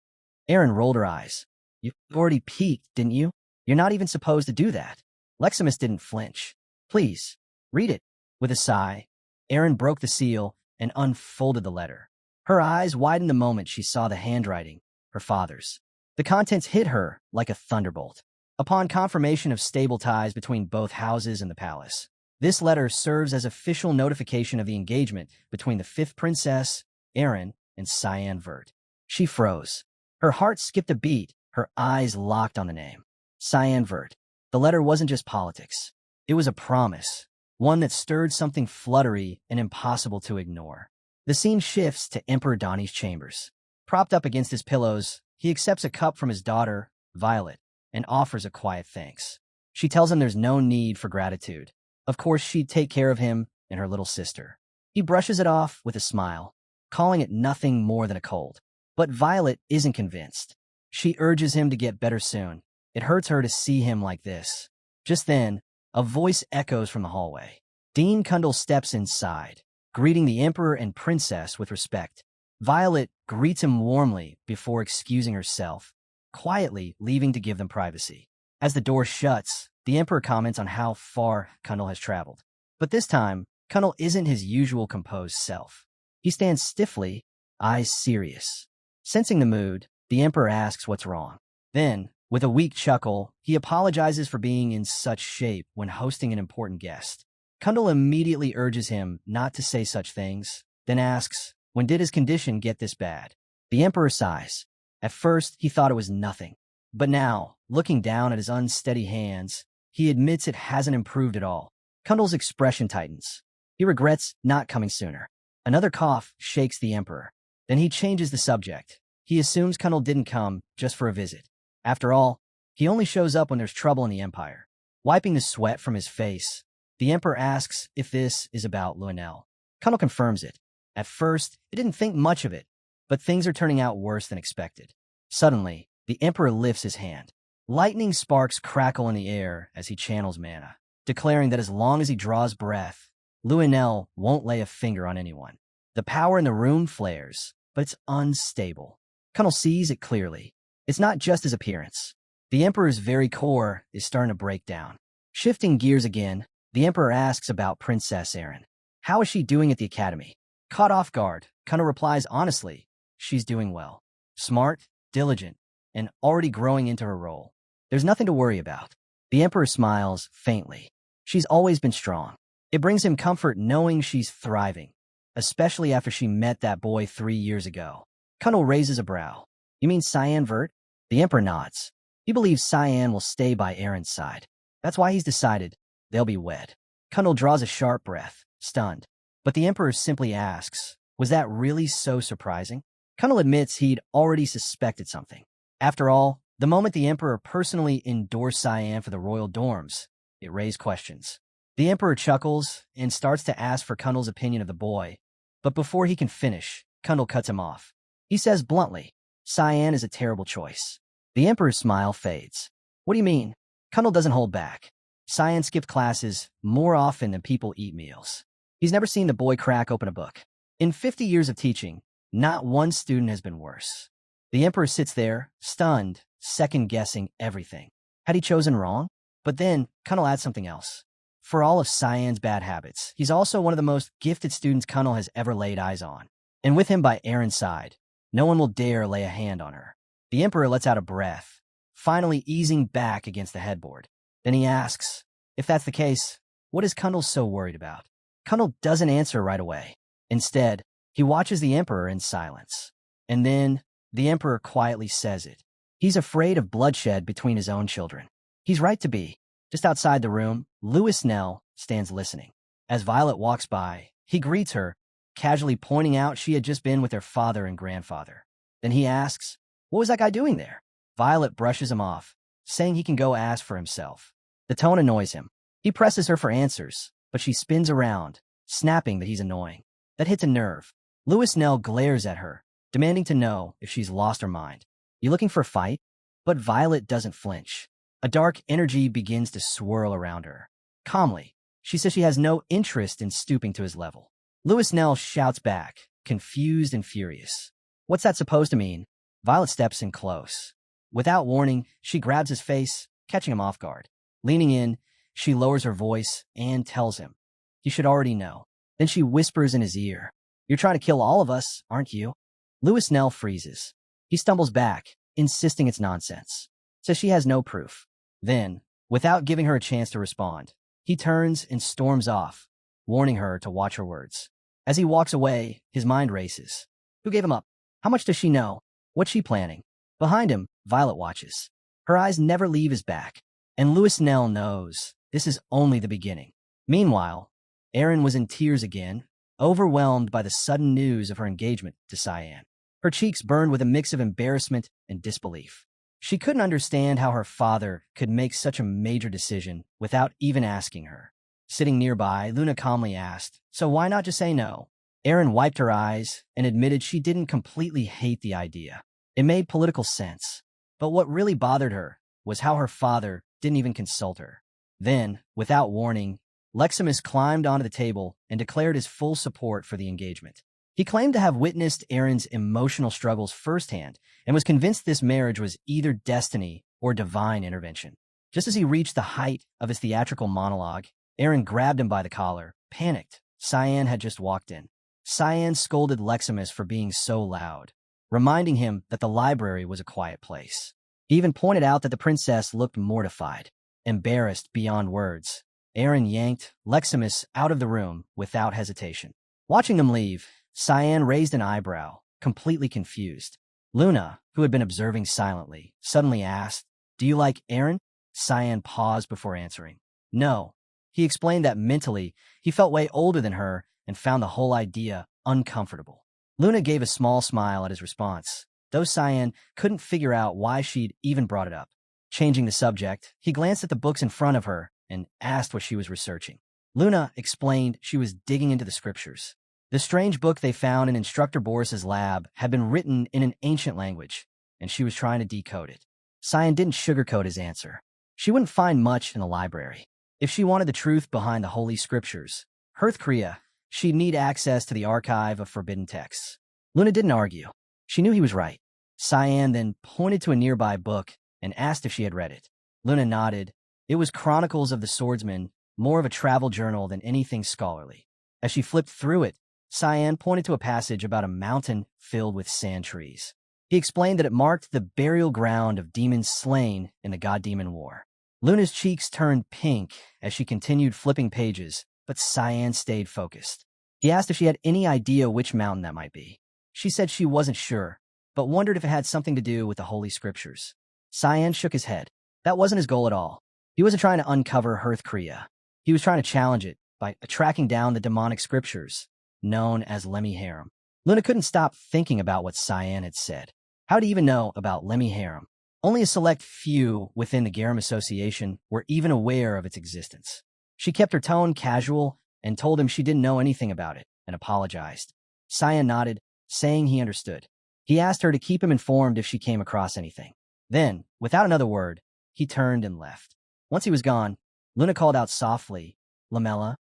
Speaker 1: Aaron rolled her eyes. You already peeked, didn't you? You're not even supposed to do that. Leximus didn't flinch. Please, read it. With a sigh, Aaron broke the seal and unfolded the letter. Her eyes widened the moment she saw the handwriting, her father's. The contents hit her like a thunderbolt. Upon confirmation of stable ties between both houses and the palace, this letter serves as official notification of the engagement between the fifth princess, Aaron, and Cyan Vert. She froze. Her heart skipped a beat, her eyes locked on the name. Cyan Vert. The letter wasn't just politics. It was a promise, one that stirred something fluttery and impossible to ignore. The scene shifts to Emperor Donnie's chambers. Propped up against his pillows, he accepts a cup from his daughter, Violet, and offers a quiet thanks. She tells him there's no need for gratitude. Of course, she'd take care of him and her little sister. He brushes it off with a smile, calling it nothing more than a cold. But Violet isn't convinced. She urges him to get better soon. It hurts her to see him like this. Just then, a voice echoes from the hallway. Dean Kundal steps inside, greeting the Emperor and Princess with respect. Violet greets him warmly before excusing herself, quietly leaving to give them privacy. As the door shuts, the Emperor comments on how far Kundal has traveled. But this time, Kundal isn't his usual composed self. He stands stiffly, eyes serious. Sensing the mood, the Emperor asks what's wrong. Then, with a weak chuckle, he apologizes for being in such shape when hosting an important guest. Kundal immediately urges him not to say such things, then asks, when did his condition get this bad? The Emperor sighs. At first, he thought it was nothing. But now, looking down at his unsteady hands, he admits it hasn't improved at all. Kundal's expression tightens. He regrets not coming sooner. Another cough shakes the Emperor. Then he changes the subject. He assumes Kundal didn't come just for a visit. After all, he only shows up when there's trouble in the Empire. Wiping the sweat from his face, the Emperor asks if this is about Lionel. Kundal confirms it. At first, he didn't think much of it, But things are turning out worse than expected. Suddenly, the Emperor lifts his hand. Lightning sparks crackle in the air as he channels mana, declaring that as long as he draws breath, Luinel won't lay a finger on anyone. The power in the room flares, but it's unstable. Cunnel sees it clearly. It's not just his appearance. The Emperor's very core is starting to break down. Shifting gears again, the Emperor asks about Princess Erin. How is she doing at the academy? Caught off guard, Cunnel replies honestly, she's doing well. Smart, diligent, and already growing into her role. There's nothing to worry about. The Emperor smiles faintly. She's always been strong. It brings him comfort knowing she's thriving, especially after she met that boy 3 years ago. Cunnel raises a brow. You mean Cyan Vert? The Emperor nods. He believes Cyan will stay by Erin's side. That's why he's decided they'll be wed. Cunnel draws a sharp breath, stunned. But the Emperor simply asks, was that really so surprising? Cunnel admits he'd already suspected something. After all, the moment the Emperor personally endorsed Cyan for the royal dorms, it raised questions. The Emperor chuckles and starts to ask for Cunnel's opinion of the boy, but before he can finish, Cunnel cuts him off. He says bluntly, Cyan is a terrible choice. The Emperor's smile fades. What do you mean? Cunnel doesn't hold back. Cyan skipped classes more often than people eat meals. He's never seen the boy crack open a book. In 50 years of teaching, not one student has been worse. The Emperor sits there, stunned, second-guessing everything. Had he chosen wrong? But then, Cunnel adds something else. For all of Cyan's bad habits, he's also one of the most gifted students Cunnel has ever laid eyes on. And with him by Erin's side, no one will dare lay a hand on her. The Emperor lets out a breath, finally easing back against the headboard. Then he asks, if that's the case, what is Cunnel so worried about? Cunnel doesn't answer right away. Instead, he watches the Emperor in silence. And then, the Emperor quietly says it. He's afraid of bloodshed between his own children. He's right to be. Just outside the room, Louis Nell stands listening. As Violet walks by, he greets her, casually pointing out she had just been with her father and grandfather. Then he asks, what was that guy doing there? Violet brushes him off, saying he can go ask for himself. The tone annoys him. He presses her for answers, but she spins around, snapping that he's annoying. That hits a nerve. Louis Nell glares at her, demanding to know if she's lost her mind. You looking for a fight? But Violet doesn't flinch. A dark energy begins to swirl around her. Calmly, she says she has no interest in stooping to his level. Louis Nell shouts back, confused and furious. What's that supposed to mean? Violet steps in close. Without warning, she grabs his face, catching him off guard. Leaning in, she lowers her voice and tells him. You should already know. Then she whispers in his ear. You're trying to kill all of us, aren't you? Louis Nell freezes. He stumbles back, insisting it's nonsense. Says she has no proof. Then, without giving her a chance to respond, he turns and storms off, warning her to watch her words. As he walks away, his mind races. Who gave him up? How much does she know? What's she planning? Behind him, Violet watches. Her eyes never leave his back. And Louis Nell knows this is only the beginning. Meanwhile, Erin was in tears again, overwhelmed by the sudden news of her engagement to Cyan. Her cheeks burned with a mix of embarrassment and disbelief. She couldn't understand how her father could make such a major decision without even asking her. Sitting nearby, Luna calmly asked, so why not just say no? Erin wiped her eyes and admitted she didn't completely hate the idea. It made political sense. But what really bothered her was how her father didn't even consult her. Then, without warning, Leximus climbed onto the table and declared his full support for the engagement. He claimed to have witnessed Erin's emotional struggles firsthand and was convinced this marriage was either destiny or divine intervention. Just as he reached the height of his theatrical monologue, Erin grabbed him by the collar, panicked. Cyan had just walked in. Cyan scolded Leximus for being so loud, reminding him that the library was a quiet place. He even pointed out that the princess looked mortified, embarrassed beyond words. Erin yanked Leximus out of the room without hesitation. Watching them leave, Cyan raised an eyebrow, completely confused. Luna, who had been observing silently, suddenly asked, do you like Erin? Cyan paused before answering. No. He explained that mentally, he felt way older than her and found the whole idea uncomfortable. Luna gave a small smile at his response, though Cyan couldn't figure out why she'd even brought it up. Changing the subject, he glanced at the books in front of her and asked what she was researching. Luna explained she was digging into the scriptures. The strange book they found in Instructor Boris's lab had been written in an ancient language, and she was trying to decode it. Cyan didn't sugarcoat his answer. She wouldn't find much in the library. If she wanted the truth behind the Holy Scriptures, Hearth Kriya, she'd need access to the archive of forbidden texts. Luna didn't argue. She knew he was right. Cyan then pointed to a nearby book and asked if she had read it. Luna nodded. It was Chronicles of the Swordsman, more of a travel journal than anything scholarly. As she flipped through it, Cyan pointed to a passage about a mountain filled with sand trees. He explained that it marked the burial ground of demons slain in the God-Demon War. Luna's cheeks turned pink as she continued flipping pages, but Cyan stayed focused. He asked if she had any idea which mountain that might be. She said she wasn't sure, but wondered if it had something to do with the Holy Scriptures. Cyan shook his head. That wasn't his goal at all. He wasn't trying to uncover Hearth Kriya. He was trying to challenge it by tracking down the demonic scriptures, known as Lemmy Harem. Luna couldn't stop thinking about what Cyan had said. How did he even know about Lemmy Harem? Only a select few within the Garum Association were even aware of its existence. She kept her tone casual and told him she didn't know anything about it and apologized. Cyan nodded, saying he understood. He asked her to keep him informed if she came across anything. Then, without another word, he turned and left. Once he was gone, Luna called out softly, "Lamella?"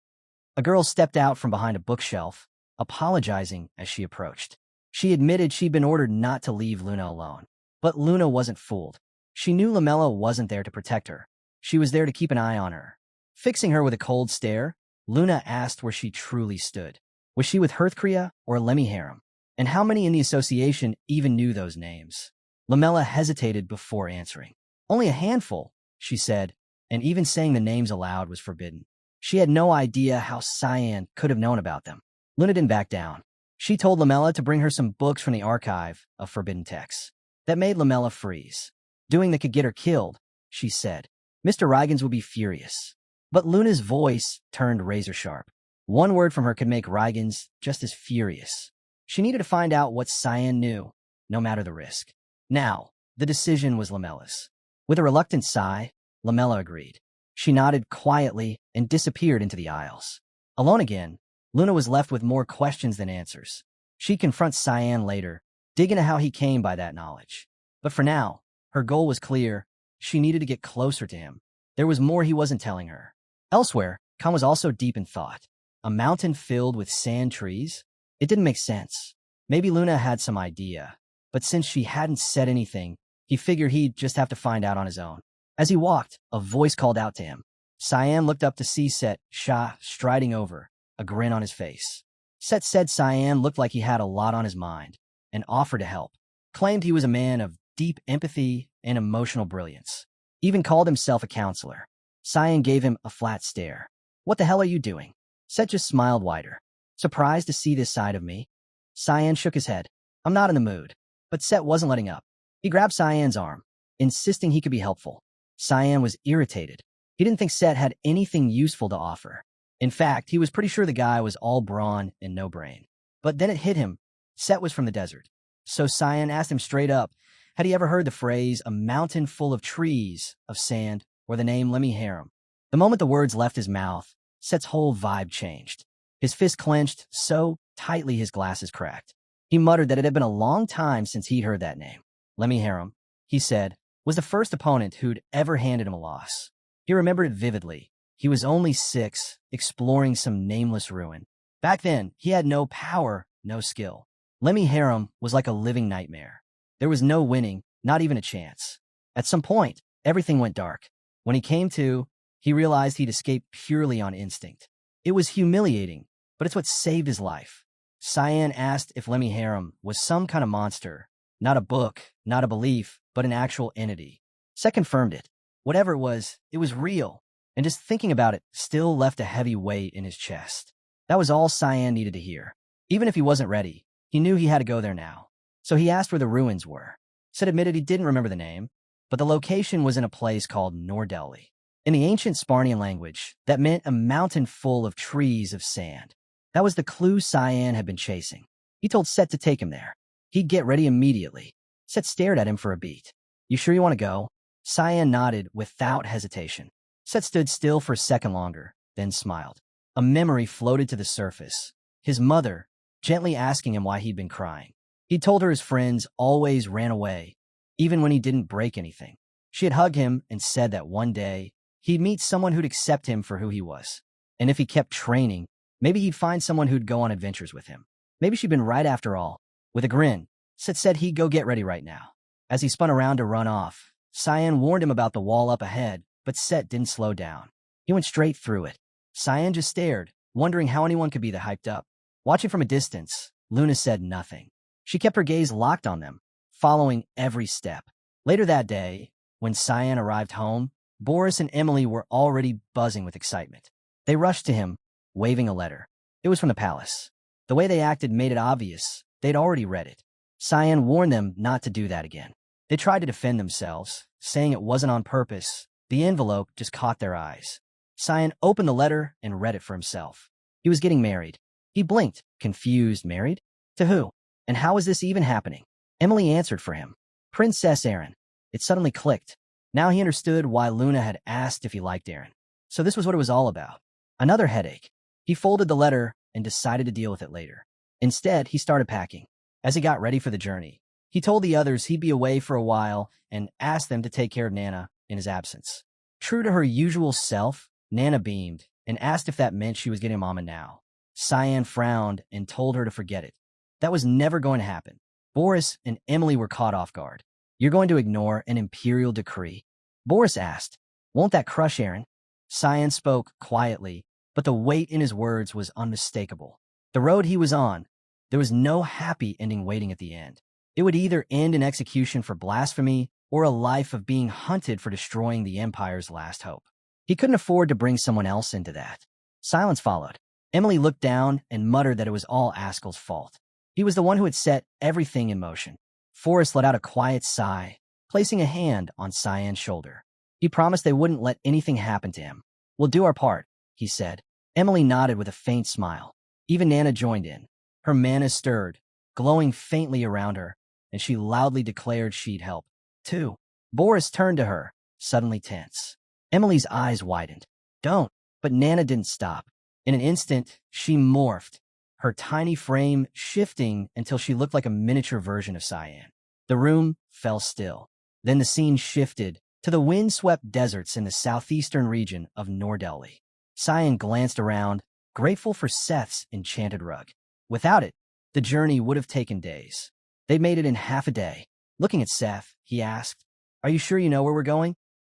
Speaker 1: A girl stepped out from behind a bookshelf, apologizing as she approached. She admitted she'd been ordered not to leave Luna alone. But Luna wasn't fooled. She knew Lamella wasn't there to protect her. She was there to keep an eye on her. Fixing her with a cold stare, Luna asked where she truly stood. Was she with Hearth Kriya or Lemmy Harem? And how many in the association even knew those names? Lamella hesitated before answering. Only a handful, she said, and even saying the names aloud was forbidden. She had no idea how Cyan could have known about them. Luna didn't back down. She told Lamella to bring her some books from the archive of forbidden texts. That made Lamella freeze. Doing that could get her killed, she said. Mr. Rigens would be furious. But Luna's voice turned razor-sharp. One word from her could make Rigens just as furious. She needed to find out what Cyan knew, no matter the risk. Now, the decision was Lamella's. With a reluctant sigh, Lamella agreed. She nodded quietly and disappeared into the aisles. Alone again, Luna was left with more questions than answers. She'd confront Cyan later, dig into how he came by that knowledge. But for now, her goal was clear. She needed to get closer to him. There was more he wasn't telling her. Elsewhere, Khan was also deep in thought. A mountain filled with sand trees? It didn't make sense. Maybe Luna had some idea, but since she hadn't said anything, he figured he'd just have to find out on his own. As he walked, a voice called out to him. Cyan looked up to see Seth Shah striding over, a grin on his face. Seth said Cyan looked like he had a lot on his mind and offered to help. Claimed he was a man of deep empathy and emotional brilliance. Even called himself a counselor. Cyan gave him a flat stare. "What the hell are you doing?" Seth just smiled wider. "Surprised to see this side of me?" Cyan shook his head. "I'm not in the mood." But Seth wasn't letting up. He grabbed Cyan's arm, insisting he could be helpful. Cyan was irritated. He didn't think Seth had anything useful to offer. In fact, he was pretty sure the guy was all brawn and no brain. But then it hit him. Seth was from the desert. So Cyan asked him straight up, had he ever heard the phrase, "a mountain full of trees, of sand," or the name Lemmy Harem? The moment the words left his mouth, Seth's whole vibe changed. His fist clenched so tightly his glasses cracked. He muttered that it had been a long time since he'd heard that name. Lemmy Harem, he said, was the first opponent who'd ever handed him a loss. He remembered it vividly. He was only 6, exploring some nameless ruin. Back then, he had no power, no skill. Lemmy Harem was like a living nightmare. There was no winning, not even a chance. At some point, everything went dark. When he came to, he realized he'd escaped purely on instinct. It was humiliating, but it's what saved his life. Cyan asked if Lemmy Harem was some kind of monster. Not a book, not a belief, but an actual entity. Seth confirmed it. Whatever it was real. And just thinking about it still left a heavy weight in his chest. That was all Cyan needed to hear. Even if he wasn't ready, he knew he had to go there now. So he asked where the ruins were. Seth admitted he didn't remember the name, but the location was in a place called Nordelli. In the ancient Sparnian language, that meant a mountain full of trees of sand. That was the clue Cyan had been chasing. He told Seth to take him there. He'd get ready immediately. Seth stared at him for a beat. "You sure you want to go?" Cyan nodded without hesitation. Seth stood still for a second longer, then smiled. A memory floated to the surface. His mother, gently asking him why he'd been crying. He'd told her his friends always ran away, even when he didn't break anything. She had hugged him and said that one day he'd meet someone who'd accept him for who he was. And if he kept training, maybe he'd find someone who'd go on adventures with him. Maybe she'd been right after all. With a grin, Seth said he'd go get ready right now. As he spun around to run off, Cyan warned him about the wall up ahead, but Seth didn't slow down. He went straight through it. Cyan just stared, wondering how anyone could be that hyped up. Watching from a distance, Luna said nothing. She kept her gaze locked on them, following every step. Later that day, when Cyan arrived home, Boris and Emily were already buzzing with excitement. They rushed to him, waving a letter. It was from the palace. The way they acted made it obvious they'd already read it. Cyan warned them not to do that again. They tried to defend themselves, saying it wasn't on purpose. The envelope just caught their eyes. Cyan opened the letter and read it for himself. He was getting married. He blinked, confused. Married? To who? And how is this even happening? Emily answered for him. Princess Aaron. It suddenly clicked. Now he understood why Luna had asked if he liked Aaron. So this was what it was all about. Another headache. He folded the letter and decided to deal with it later. Instead, he started packing. As he got ready for the journey, he told the others he'd be away for a while and asked them to take care of Nana in his absence. True to her usual self, Nana beamed and asked if that meant she was getting Mama now. Cyan frowned and told her to forget it. That was never going to happen. Boris and Emily were caught off guard. You're going to ignore an imperial decree? Boris asked. Won't that crush Aaron? Cyan spoke quietly, but the weight in his words was unmistakable. The road he was on, there was no happy ending waiting at the end. It would either end in execution for blasphemy or a life of being hunted for destroying the Empire's last hope. He couldn't afford to bring someone else into that. Silence followed. Emily looked down and muttered that it was all Ascal's fault. He was the one who had set everything in motion. Forrest let out a quiet sigh, placing a hand on Cyan's shoulder. He promised they wouldn't let anything happen to him. We'll do our part, he said. Emily nodded with a faint smile. Even Nana joined in. Her mana stirred, glowing faintly around her, and she loudly declared she'd help, too. Boris turned to her, suddenly tense. Emily's eyes widened. Don't. But Nana didn't stop. In an instant, she morphed, her tiny frame shifting until she looked like a miniature version of Cyan. The room fell still. Then the scene shifted to the wind-swept deserts in the southeastern region of Nordelli. Cyan glanced around, grateful for Seth's enchanted rug. Without it, the journey would have taken days. They made it in half a day. Looking at Seth, he asked, Are you sure you know where we're going?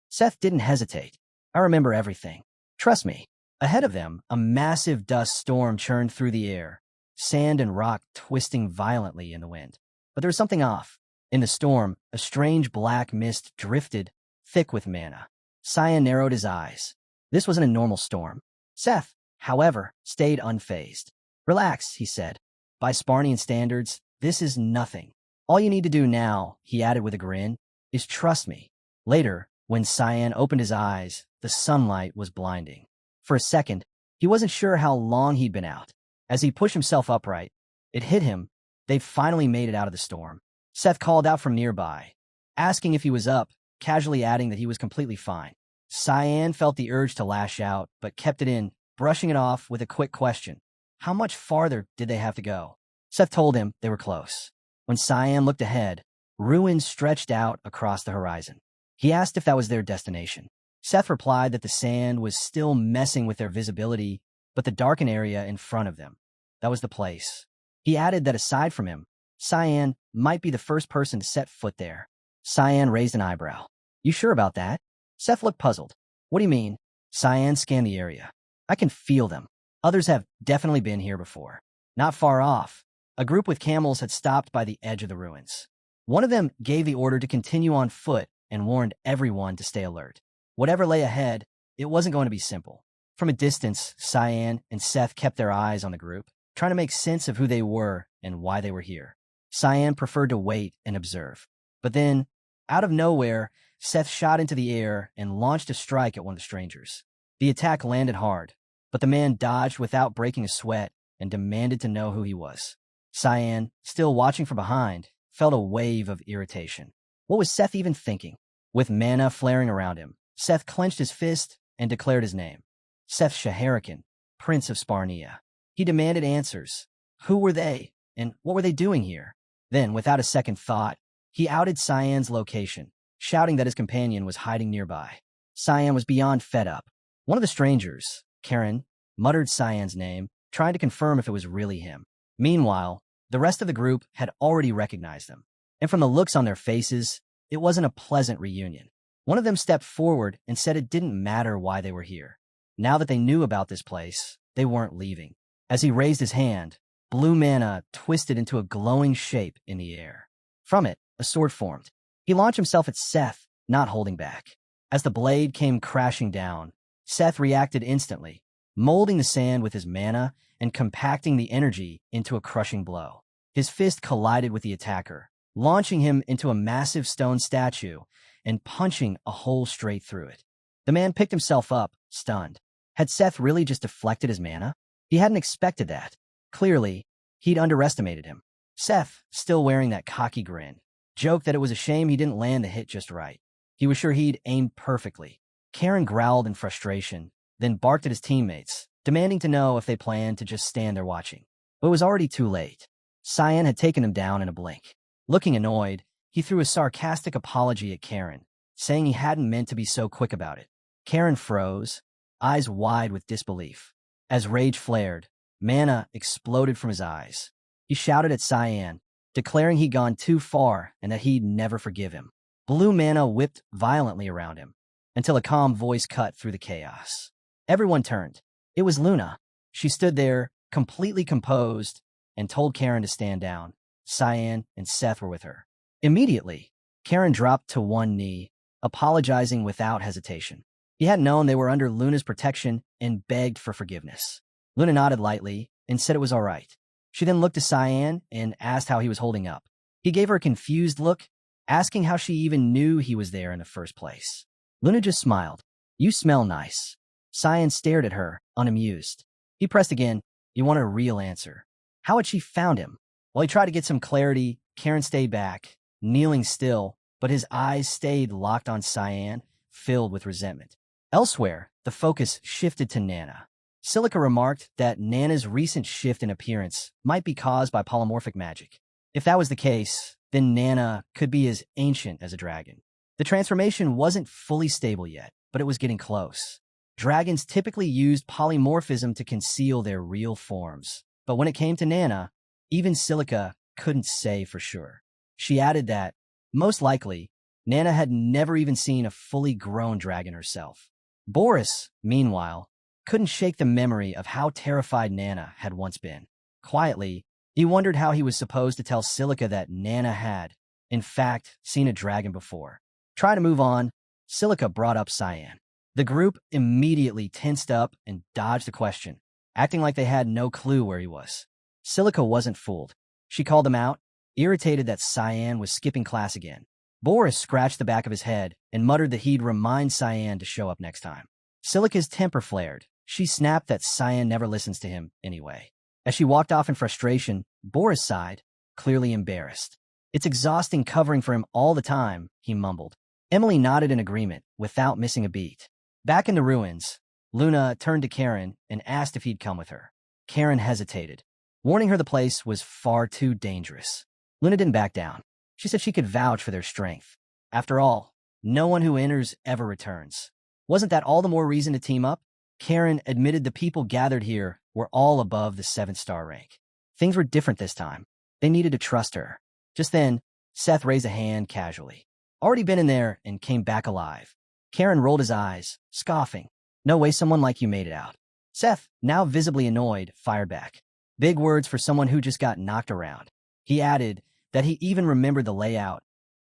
Speaker 1: Seth didn't hesitate. I remember everything. Trust me. Ahead of them, a massive dust storm churned through the air, sand and rock twisting violently in the wind. But there was something off. In the storm, a strange black mist drifted, thick with mana. Cyan narrowed his eyes. This wasn't a normal storm. Seth, however, stayed unfazed. Relax, he said. By Sparnian standards, this is nothing. All you need to do now, he added with a grin, is trust me. Later, when Cyan opened his eyes, the sunlight was blinding. For a second, he wasn't sure how long he'd been out. As he pushed himself upright, it hit him. They'd finally made it out of the storm. Seth called out from nearby, asking if he was up, casually adding that he was completely fine. Cyan felt the urge to lash out, but kept it in, brushing it off with a quick question. How much farther did they have to go? Seth told him they were close. When Cyan looked ahead, ruins stretched out across the horizon. He asked if that was their destination. Seth replied that the sand was still messing with their visibility, but the darkened area in front of them, that was the place. He added that aside from him, Cyan might be the first person to set foot there. Cyan raised an eyebrow. You sure about that? Seth looked puzzled. What do you mean? Cyan scanned the area. I can feel them. Others have definitely been here before. Not far off, a group with camels had stopped by the edge of the ruins. One of them gave the order to continue on foot and warned everyone to stay alert. Whatever lay ahead, it wasn't going to be simple. From a distance, Cyan and Seth kept their eyes on the group, trying to make sense of who they were and why they were here. Cyan preferred to wait and observe. But then, out of nowhere, Seth shot into the air and launched a strike at one of the strangers. The attack landed hard, but the man dodged without breaking a sweat and demanded to know who he was. Cyan, still watching from behind, felt a wave of irritation. What was Seth even thinking? With mana flaring around him, Seth clenched his fist and declared his name. Seth Shaharakan, Prince of Sparnia. He demanded answers, Who were they? And what were they doing here? Then, without a second thought, he outed Cyan's location, shouting that his companion was hiding nearby. Cyan was beyond fed up. One of the strangers, Karen, muttered Cyan's name, trying to confirm if it was really him. Meanwhile, the rest of the group had already recognized them, and from the looks on their faces, it wasn't a pleasant reunion. One of them stepped forward and said it didn't matter why they were here. Now that they knew about this place, they weren't leaving. As he raised his hand, blue mana twisted into a glowing shape in the air. From it, a sword formed. He launched himself at Seth, not holding back. As the blade came crashing down, Seth reacted instantly, molding the sand with his mana and compacting the energy into a crushing blow. His fist collided with the attacker, launching him into a massive stone statue and punching a hole straight through it. The man picked himself up, stunned. Had Seth really just deflected his mana? He hadn't expected that. Clearly, he'd underestimated him. Seth, still wearing that cocky grin, joked that it was a shame he didn't land the hit just right. He was sure he'd aimed perfectly. Karen growled in frustration, then barked at his teammates, demanding to know if they planned to just stand there watching. But it was already too late. Cyan had taken him down in a blink. Looking annoyed, he threw a sarcastic apology at Karen, saying he hadn't meant to be so quick about it. Karen froze, eyes wide with disbelief. As rage flared, mana exploded from his eyes. He shouted at Cyan, declaring he'd gone too far and that he'd never forgive him. Blue mana whipped violently around him, until a calm voice cut through the chaos. Everyone turned. It was Luna. She stood there, completely composed, and told Karen to stand down. Cyan and Seth were with her. Immediately, Karen dropped to one knee, apologizing without hesitation. He had known they were under Luna's protection and begged for forgiveness. Luna nodded lightly and said it was all right. She then looked to Cyan and asked how he was holding up. He gave her a confused look, asking how she even knew he was there in the first place. Luna just smiled. You smell nice. Cyan stared at her, unamused. He pressed again. He wanted a real answer. How had she found him? While he tried to get some clarity, Karen stayed back, kneeling still, but his eyes stayed locked on Cyan, filled with resentment. Elsewhere, the focus shifted to Nana. Silica remarked that Nana's recent shift in appearance might be caused by polymorphic magic. If that was the case, then Nana could be as ancient as a dragon. The transformation wasn't fully stable yet, but it was getting close. Dragons typically used polymorphism to conceal their real forms, but when it came to Nana, even Silica couldn't say for sure. She added that, most likely, Nana had never even seen a fully grown dragon herself. Boris, meanwhile, couldn't shake the memory of how terrified Nana had once been. Quietly, he wondered how he was supposed to tell Silica that Nana had, in fact, seen a dragon before. Trying to move on, Silica brought up Cyan. The group immediately tensed up and dodged the question, acting like they had no clue where he was. Silica wasn't fooled. She called him out, irritated that Cyan was skipping class again. Boris scratched the back of his head and muttered that he'd remind Cyan to show up next time. Silica's temper flared. She snapped that Cyan never listens to him anyway. As she walked off in frustration, Boris sighed, clearly embarrassed. It's exhausting covering for him all the time, he mumbled. Emily nodded in agreement, without missing a beat. Back in the ruins, Luna turned to Karen and asked if he'd come with her. Karen hesitated, warning her the place was far too dangerous. Luna didn't back down. She said she could vouch for their strength. After all, no one who enters ever returns. Wasn't that all the more reason to team up? Karen admitted the people gathered here were all above the 7-star rank. Things were different this time. They needed to trust her. Just then, Seth raised a hand casually. Already been in there and came back alive. Karen rolled his eyes, scoffing. No way someone like you made it out. Seth, now visibly annoyed, fired back. Big words for someone who just got knocked around. He added that he even remembered the layout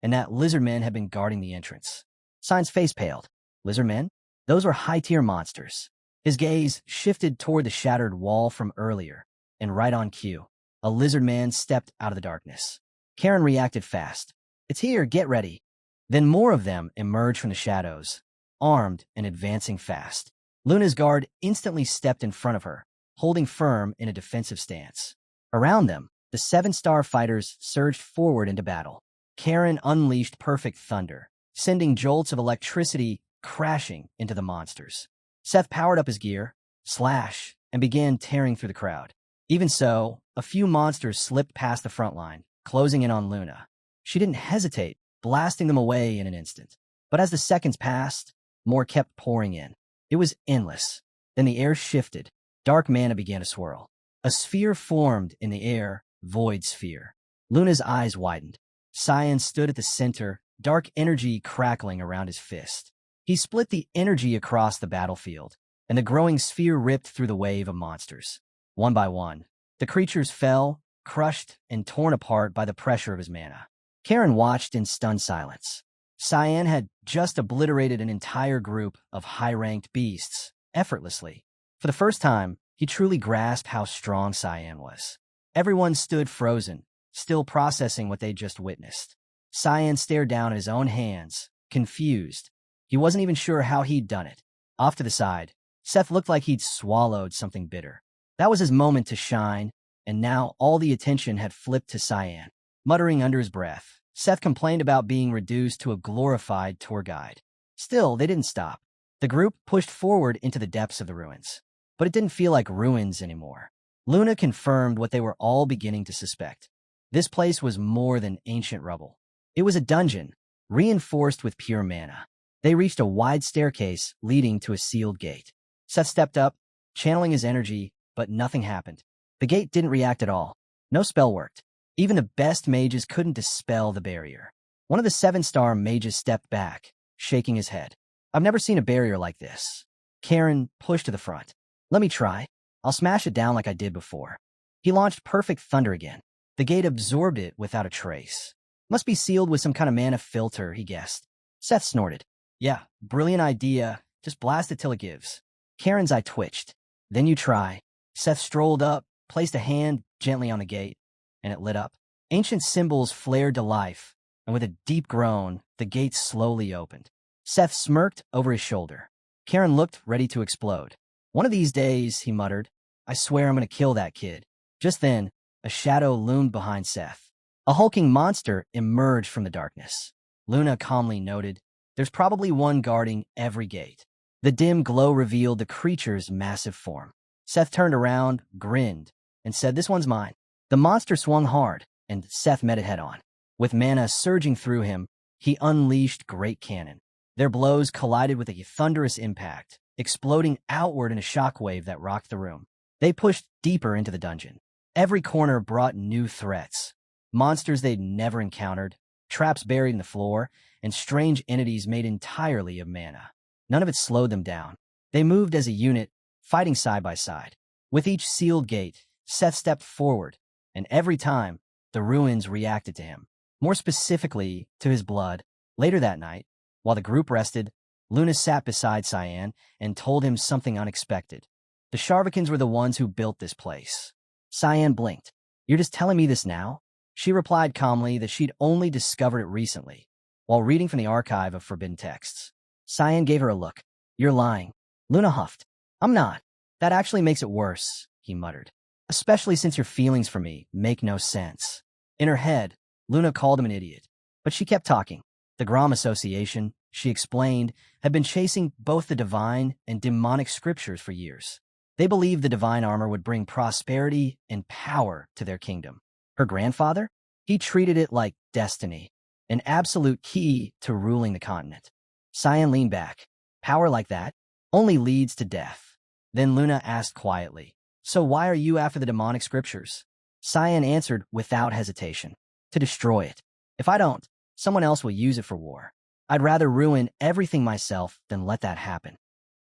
Speaker 1: and that lizardmen had been guarding the entrance. Cyan's face paled. Lizardmen? Those were high-tier monsters. His gaze shifted toward the shattered wall from earlier, and right on cue, a lizard man stepped out of the darkness. Karen reacted fast. It's here, get ready. Then more of them emerged from the shadows, armed and advancing fast. Luna's guard instantly stepped in front of her, holding firm in a defensive stance. Around them, the 7-star fighters surged forward into battle. Karen unleashed perfect thunder, sending jolts of electricity crashing into the monsters. Seth powered up his gear, slash, and began tearing through the crowd. Even so, A few monsters slipped past the front line, closing in on Luna. She didn't hesitate, blasting them away in an instant. But as the seconds passed, more kept pouring in. It was endless. Then the air shifted. Dark mana began to swirl. A sphere formed in the air, void sphere. Luna's eyes widened. Cyan stood at the center, dark energy crackling around his fist. He split the energy across the battlefield, and the growing sphere ripped through the wave of monsters. One by one, the creatures fell, crushed and torn apart by the pressure of his mana. Karen watched in stunned silence. Cyan had just obliterated an entire group of high-ranked beasts, effortlessly. For the first time, he truly grasped how strong Cyan was. Everyone stood frozen, still processing what they'd just witnessed. Cyan stared down at his own hands, confused. He wasn't even sure how he'd done it. Off to the side, Seth looked like he'd swallowed something bitter. That was his moment to shine, and now all the attention had flipped to Cyan. Muttering under his breath, Seth complained about being reduced to a glorified tour guide. Still, they didn't stop. The group pushed forward into the depths of the ruins. But it didn't feel like ruins anymore. Luna confirmed what they were all beginning to suspect. This place was more than ancient rubble. It was a dungeon, reinforced with pure mana. They reached a wide staircase leading to a sealed gate. Seth stepped up, channeling his energy, but nothing happened. The gate didn't react at all. No spell worked. Even the best mages couldn't dispel the barrier. One of the 7-star mages stepped back, shaking his head. I've never seen a barrier like this. Karen pushed to the front. Let me try. I'll smash it down like I did before. He launched perfect thunder again. The gate absorbed it without a trace. Must be sealed with some kind of mana filter, he guessed. Seth snorted. Yeah, brilliant idea. Just blast it till it gives. Karen's eye twitched. Then you try. Seth strolled up, placed a hand gently on the gate, and it lit up. Ancient symbols flared to life, and with a deep groan, the gate slowly opened. Seth smirked over his shoulder. Karen looked ready to explode. One of these days, he muttered, I swear I'm going to kill that kid. Just then, a shadow loomed behind Seth. A hulking monster emerged from the darkness. Luna calmly noted, there's probably one guarding every gate. The dim glow revealed the creature's massive form. Seth turned around, grinned, and said, this one's mine. The monster swung hard, and Seth met it head-on. With mana surging through him, he unleashed great cannon. Their blows collided with a thunderous impact, exploding outward in a shockwave that rocked the room. They pushed deeper into the dungeon. Every corner brought new threats. Monsters they'd never encountered, traps buried in the floor, and strange entities made entirely of mana. None of it slowed them down. They moved as a unit, fighting side by side. With each sealed gate, Seth stepped forward, and every time, the ruins reacted to him. More specifically, to his blood. Later that night, while the group rested, Luna sat beside Cyan and told him something unexpected. The Sharvikins were the ones who built this place. Cyan blinked. You're just telling me this now? She replied calmly that she'd only discovered it recently, while reading from the archive of forbidden texts. Cyan gave her a look. You're lying. Luna huffed. I'm not. That actually makes it worse, he muttered. Especially since your feelings for me make no sense. In her head, Luna called him an idiot. But she kept talking. The Grom Association, she explained, had been chasing both the divine and demonic scriptures for years. They believed the divine armor would bring prosperity and power to their kingdom. Her grandfather? He treated it like destiny, an absolute key to ruling the continent. Cyan leaned back. Power like that only leads to death. Then Luna asked quietly, so why are you after the demonic scriptures? Cyan answered without hesitation. To destroy it. If I don't, someone else will use it for war. I'd rather ruin everything myself than let that happen.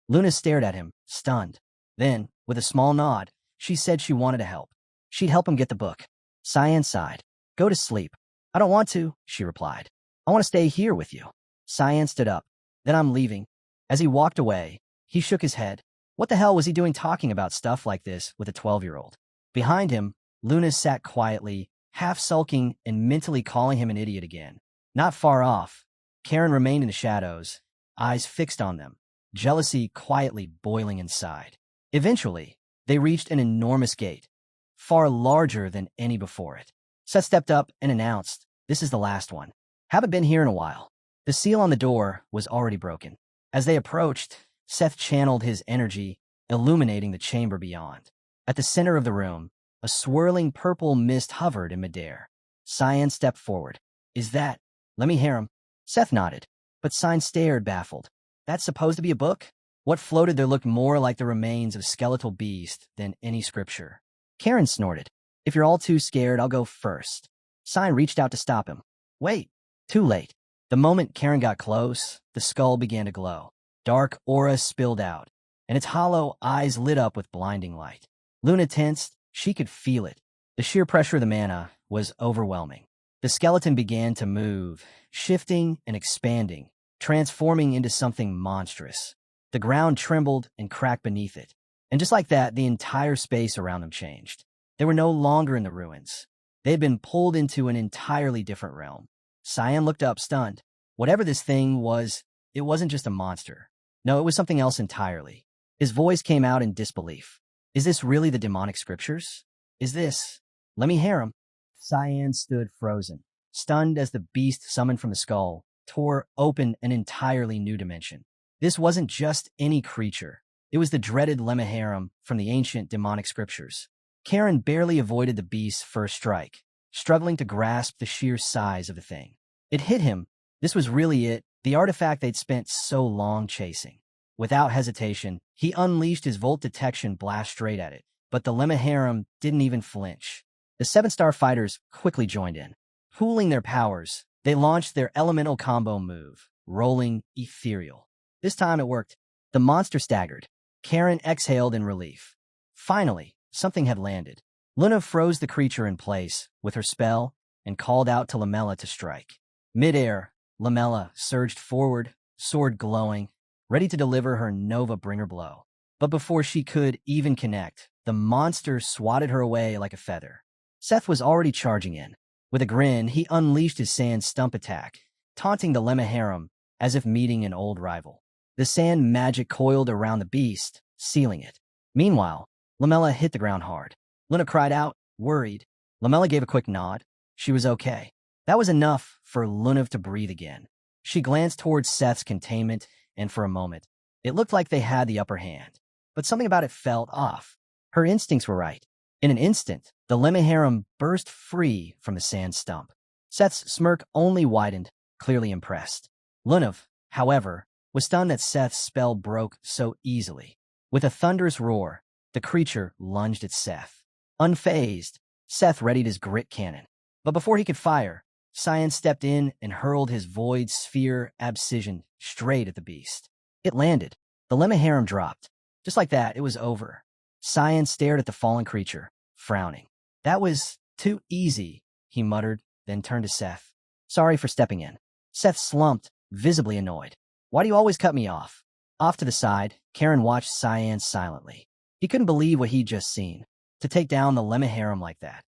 Speaker 1: Luna stared at him, stunned. Then, with a small nod, she said she wanted to help. She'd help him get the book. Cyan sighed. Go to sleep. I don't want to, she replied. I want to stay here with you. Cyan stood up. Then I'm leaving. As he walked away, he shook his head. What the hell was he doing talking about stuff like this with a 12-year-old? Behind him, Luna sat quietly, half sulking and mentally calling him an idiot again. Not far off, Karen remained in the shadows, eyes fixed on them, jealousy quietly boiling inside. Eventually, they reached an enormous gate, far larger than any before it. Seth stepped up and announced, this is the last one. Haven't been here in a while. The seal on the door was already broken. As they approached, Seth channeled his energy, illuminating the chamber beyond. At the center of the room, A swirling purple mist hovered in midair. Cyan stepped forward. Is that? Let me hear him. Seth nodded, but Cyan stared, baffled. That's supposed to be a book? What floated there looked more like the remains of a skeletal beast than any scripture. Karen snorted. If you're all too scared, I'll go first. Cyan reached out to stop him. Wait. Too late. The moment Karen got close, the skull began to glow. Dark aura spilled out, and its hollow eyes lit up with blinding light. Luna tensed. She could feel it. The sheer pressure of the mana was overwhelming. The skeleton began to move, shifting and expanding, transforming into something monstrous. The ground trembled and cracked beneath it. And just like that, the entire space around them changed. They were no longer in the ruins. They had been pulled into an entirely different realm. Cyan looked up, stunned. Whatever this thing was, it wasn't just a monster. No, it was something else entirely. His voice came out in disbelief. Is this really the demonic scriptures? Is this? Let me hear him. Cyan stood frozen, stunned as the beast summoned from the skull tore open an entirely new dimension. This wasn't just any creature. It was the dreaded Lemmaharim from the ancient demonic scriptures. Karen barely avoided the beast's first strike, struggling to grasp the sheer size of the thing. It hit him. This was really it, the artifact they'd spent so long chasing. Without hesitation, he unleashed his Volt Detection blast straight at it, but the Lemmaharim didn't even flinch. The 7-star fighters quickly joined in. Pooling their powers, they launched their elemental combo move, Rolling Ethereal. This time it worked. The monster staggered. Karen exhaled in relief. Finally, something had landed. Luna froze the creature in place with her spell and called out to Lamella to strike. Mid-air, Lamella surged forward, sword glowing, ready to deliver her Nova Bringer blow. But before she could even connect, the monster swatted her away like a feather. Seth was already charging in. With a grin, he unleashed his sand stump attack, taunting the Lemmaharim as if meeting an old rival. The sand magic coiled around the beast, sealing it. Meanwhile, Lamella hit the ground hard. Luna cried out, worried. Lamella gave a quick nod. She was okay. That was enough for Luna to breathe again. She glanced towards Seth's containment, and for a moment, it looked like they had the upper hand. But something about it felt off. Her instincts were right. In an instant, the Lemmaharim burst free from the sand stump. Seth's smirk only widened, clearly impressed. Lunav, however, was stunned that Seth's spell broke so easily. With a thunderous roar, the creature lunged at Seth. Unfazed, Seth readied his grit cannon. But before he could fire, Cyan stepped in and hurled his void sphere abscission straight at the beast. It landed. The Lemmaharim dropped. Just like that, it was over. Cyan stared at the fallen creature, frowning. That was too easy, he muttered, then turned to Seth. Sorry for stepping in. Seth slumped, visibly annoyed. Why do you always cut me off? Off to the side, Karen watched Cyan silently. He couldn't believe what he'd just seen. To take down the Lemmaharim like that.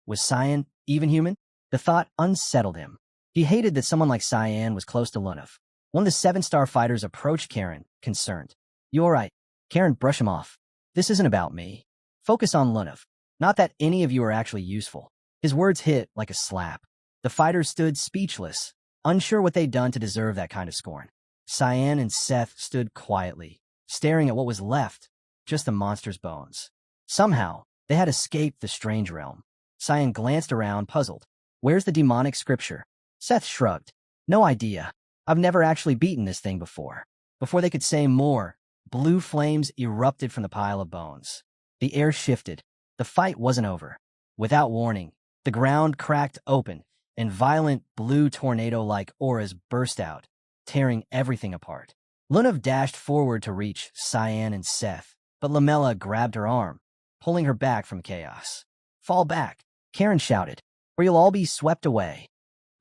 Speaker 1: Was Cyan even human? The thought unsettled him. He hated that someone like Cyan was close to Lunav. One of the 7-star fighters approached Karen, concerned. You all right? Karen, brush him off. This isn't about me. Focus on Lunav. Not that any of you are actually useful. His words hit like a slap. The fighters stood speechless, unsure what they'd done to deserve that kind of scorn. Cyan and Seth stood quietly, staring at what was left, just the monster's bones. Somehow, they had escaped the strange realm. Cyan glanced around, puzzled. Where's the demonic scripture? Seth shrugged. No idea. I've never actually beaten this thing before. Before they could say more, blue flames erupted from the pile of bones. The air shifted. The fight wasn't over. Without warning, the ground cracked open, and violent blue tornado-like auras burst out, tearing everything apart. Lunav dashed forward to reach Cyan and Seth, but Lamella grabbed her arm, pulling her back from chaos. Fall back, Karen shouted, or you'll all be swept away.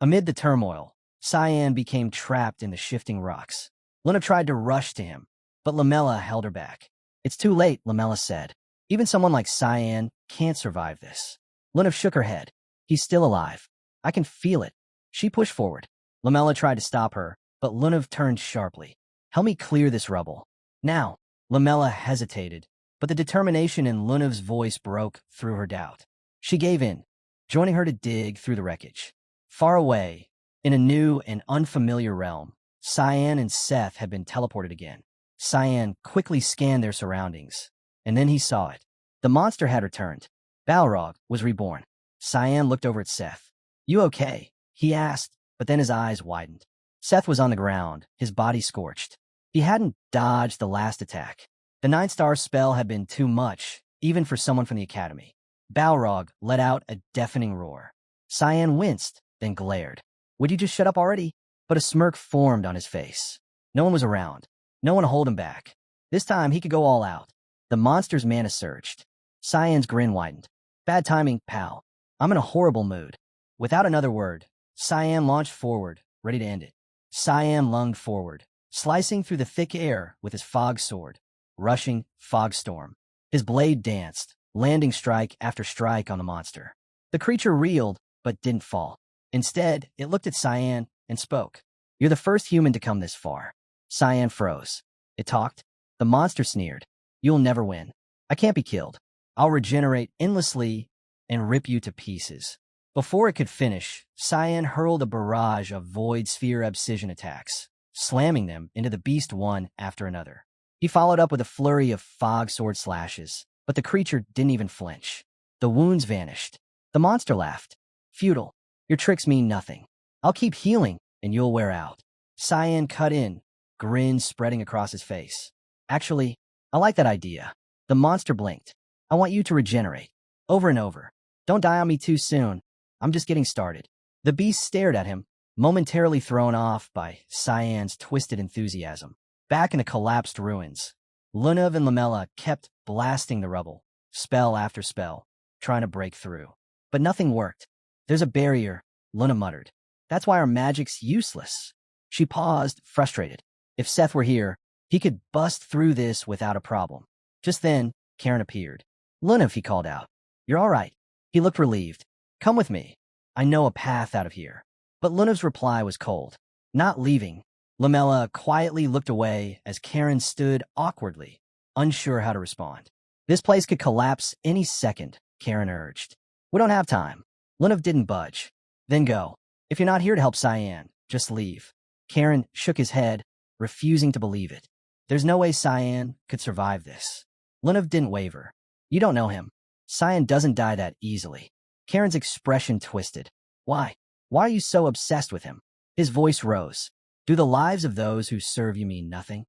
Speaker 1: Amid the turmoil, Cyan became trapped in the shifting rocks. Lunav tried to rush to him, but Lamella held her back. It's too late, Lamella said. Even someone like Cyan can't survive this. Lunav shook her head. He's still alive. I can feel it. She pushed forward. Lamella tried to stop her, but Lunav turned sharply. Help me clear this rubble. Now. Lamella hesitated, but the determination in Lunav's voice broke through her doubt. She gave in, joining her to dig through the wreckage. Far away, in a new and unfamiliar realm, Cyan and Seth had been teleported again. Cyan quickly scanned their surroundings, and then he saw it. The monster had returned, Balrog was reborn. Cyan looked over at Seth. You okay? He asked, but then his eyes widened. Seth was on the ground, his body scorched. He hadn't dodged the last attack. The 9-star spell had been too much, even for someone from the academy. Balrog let out a deafening roar. Cyan winced, then glared. Would you just shut up already? But a smirk formed on his face. No one was around. No one to hold him back. This time he could go all out. The monster's mana surged. Cyan's grin widened. Bad timing, pal. I'm in a horrible mood. Without another word, Cyan launched forward, ready to end it. Cyan lunged forward, slicing through the thick air with his fog sword. Rushing fog storm. His blade danced, landing strike after strike on the monster. The creature reeled, but didn't fall. Instead, it looked at Cyan and spoke. You're the first human to come this far. Cyan froze. It talked. The monster sneered. You'll never win. I can't be killed. I'll regenerate endlessly and rip you to pieces. Before it could finish, Cyan hurled a barrage of void sphere abscission attacks, slamming them into the beast one after another. He followed up with a flurry of fog sword slashes, but the creature didn't even flinch. The wounds vanished. The monster laughed. Futile. Your tricks mean nothing. I'll keep healing, and you'll wear out. Cyan cut in, grin spreading across his face. Actually, I like that idea. The monster blinked. I want you to regenerate. Over and over. Don't die on me too soon. I'm just getting started. The beast stared at him, momentarily thrown off by Cyan's twisted enthusiasm. Back in the collapsed ruins, Lunav and Lamella kept blasting the rubble, spell after spell, trying to break through. But nothing worked. There's a barrier, Luna muttered. That's why our magic's useless. She paused, frustrated. If Seth were here, he could bust through this without a problem. Just then, Karen appeared. Lunav, he called out. You're all right. He looked relieved. Come with me. I know a path out of here. But Lunav's reply was cold. Not leaving. Lamella quietly looked away as Karen stood awkwardly, unsure how to respond. This place could collapse any second, Karen urged. We don't have time. Lunav didn't budge. Then go. If you're not here to help Cyan, just leave. Karen shook his head, refusing to believe it. There's no way Cyan could survive this. Lunav didn't waver. You don't know him. Cyan doesn't die that easily. Karen's expression twisted. Why? Why are you so obsessed with him? His voice rose. Do the lives of those who serve you mean nothing?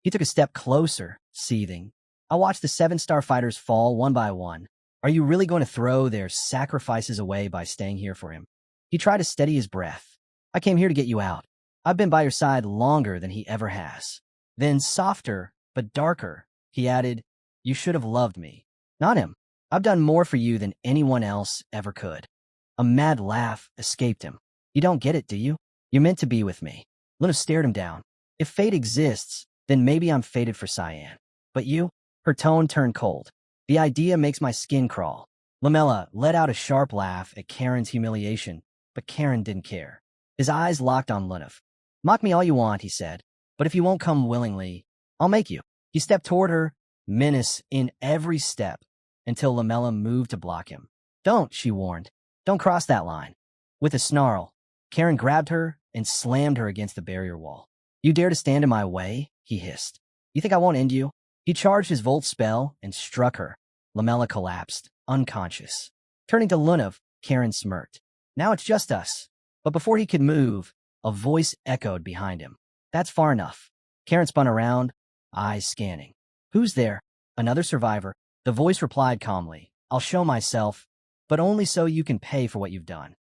Speaker 1: He took a step closer, seething. I watched the 7-star fighters fall one by one. Are you really going to throw their sacrifices away by staying here for him? He tried to steady his breath. I came here to get you out. I've been by your side longer than he ever has. Then, softer, but darker, he added, you should have loved me. Not him. I've done more for you than anyone else ever could. A mad laugh escaped him. You don't get it, do you? You're meant to be with me. Luna stared him down. If fate exists, then maybe I'm fated for Cyan. But you? Her tone turned cold. The idea makes my skin crawl. Lamella let out a sharp laugh at Karen's humiliation, but Karen didn't care. His eyes locked on Lunav. Mock me all you want, he said, but if you won't come willingly, I'll make you. He stepped toward her, menace in every step, until Lamella moved to block him. Don't, she warned. Don't cross that line. With a snarl, Karen grabbed her and slammed her against the barrier wall. You dare to stand in my way? He hissed. You think I won't end you? He charged his Volt spell and struck her. Lamella collapsed, unconscious. Turning to Lunav, Karen smirked. Now it's just us. But before he could move, a voice echoed behind him. That's far enough. Karen spun around, eyes scanning. Who's there? Another survivor. The voice replied calmly. I'll show myself, but only so you can pay for what you've done.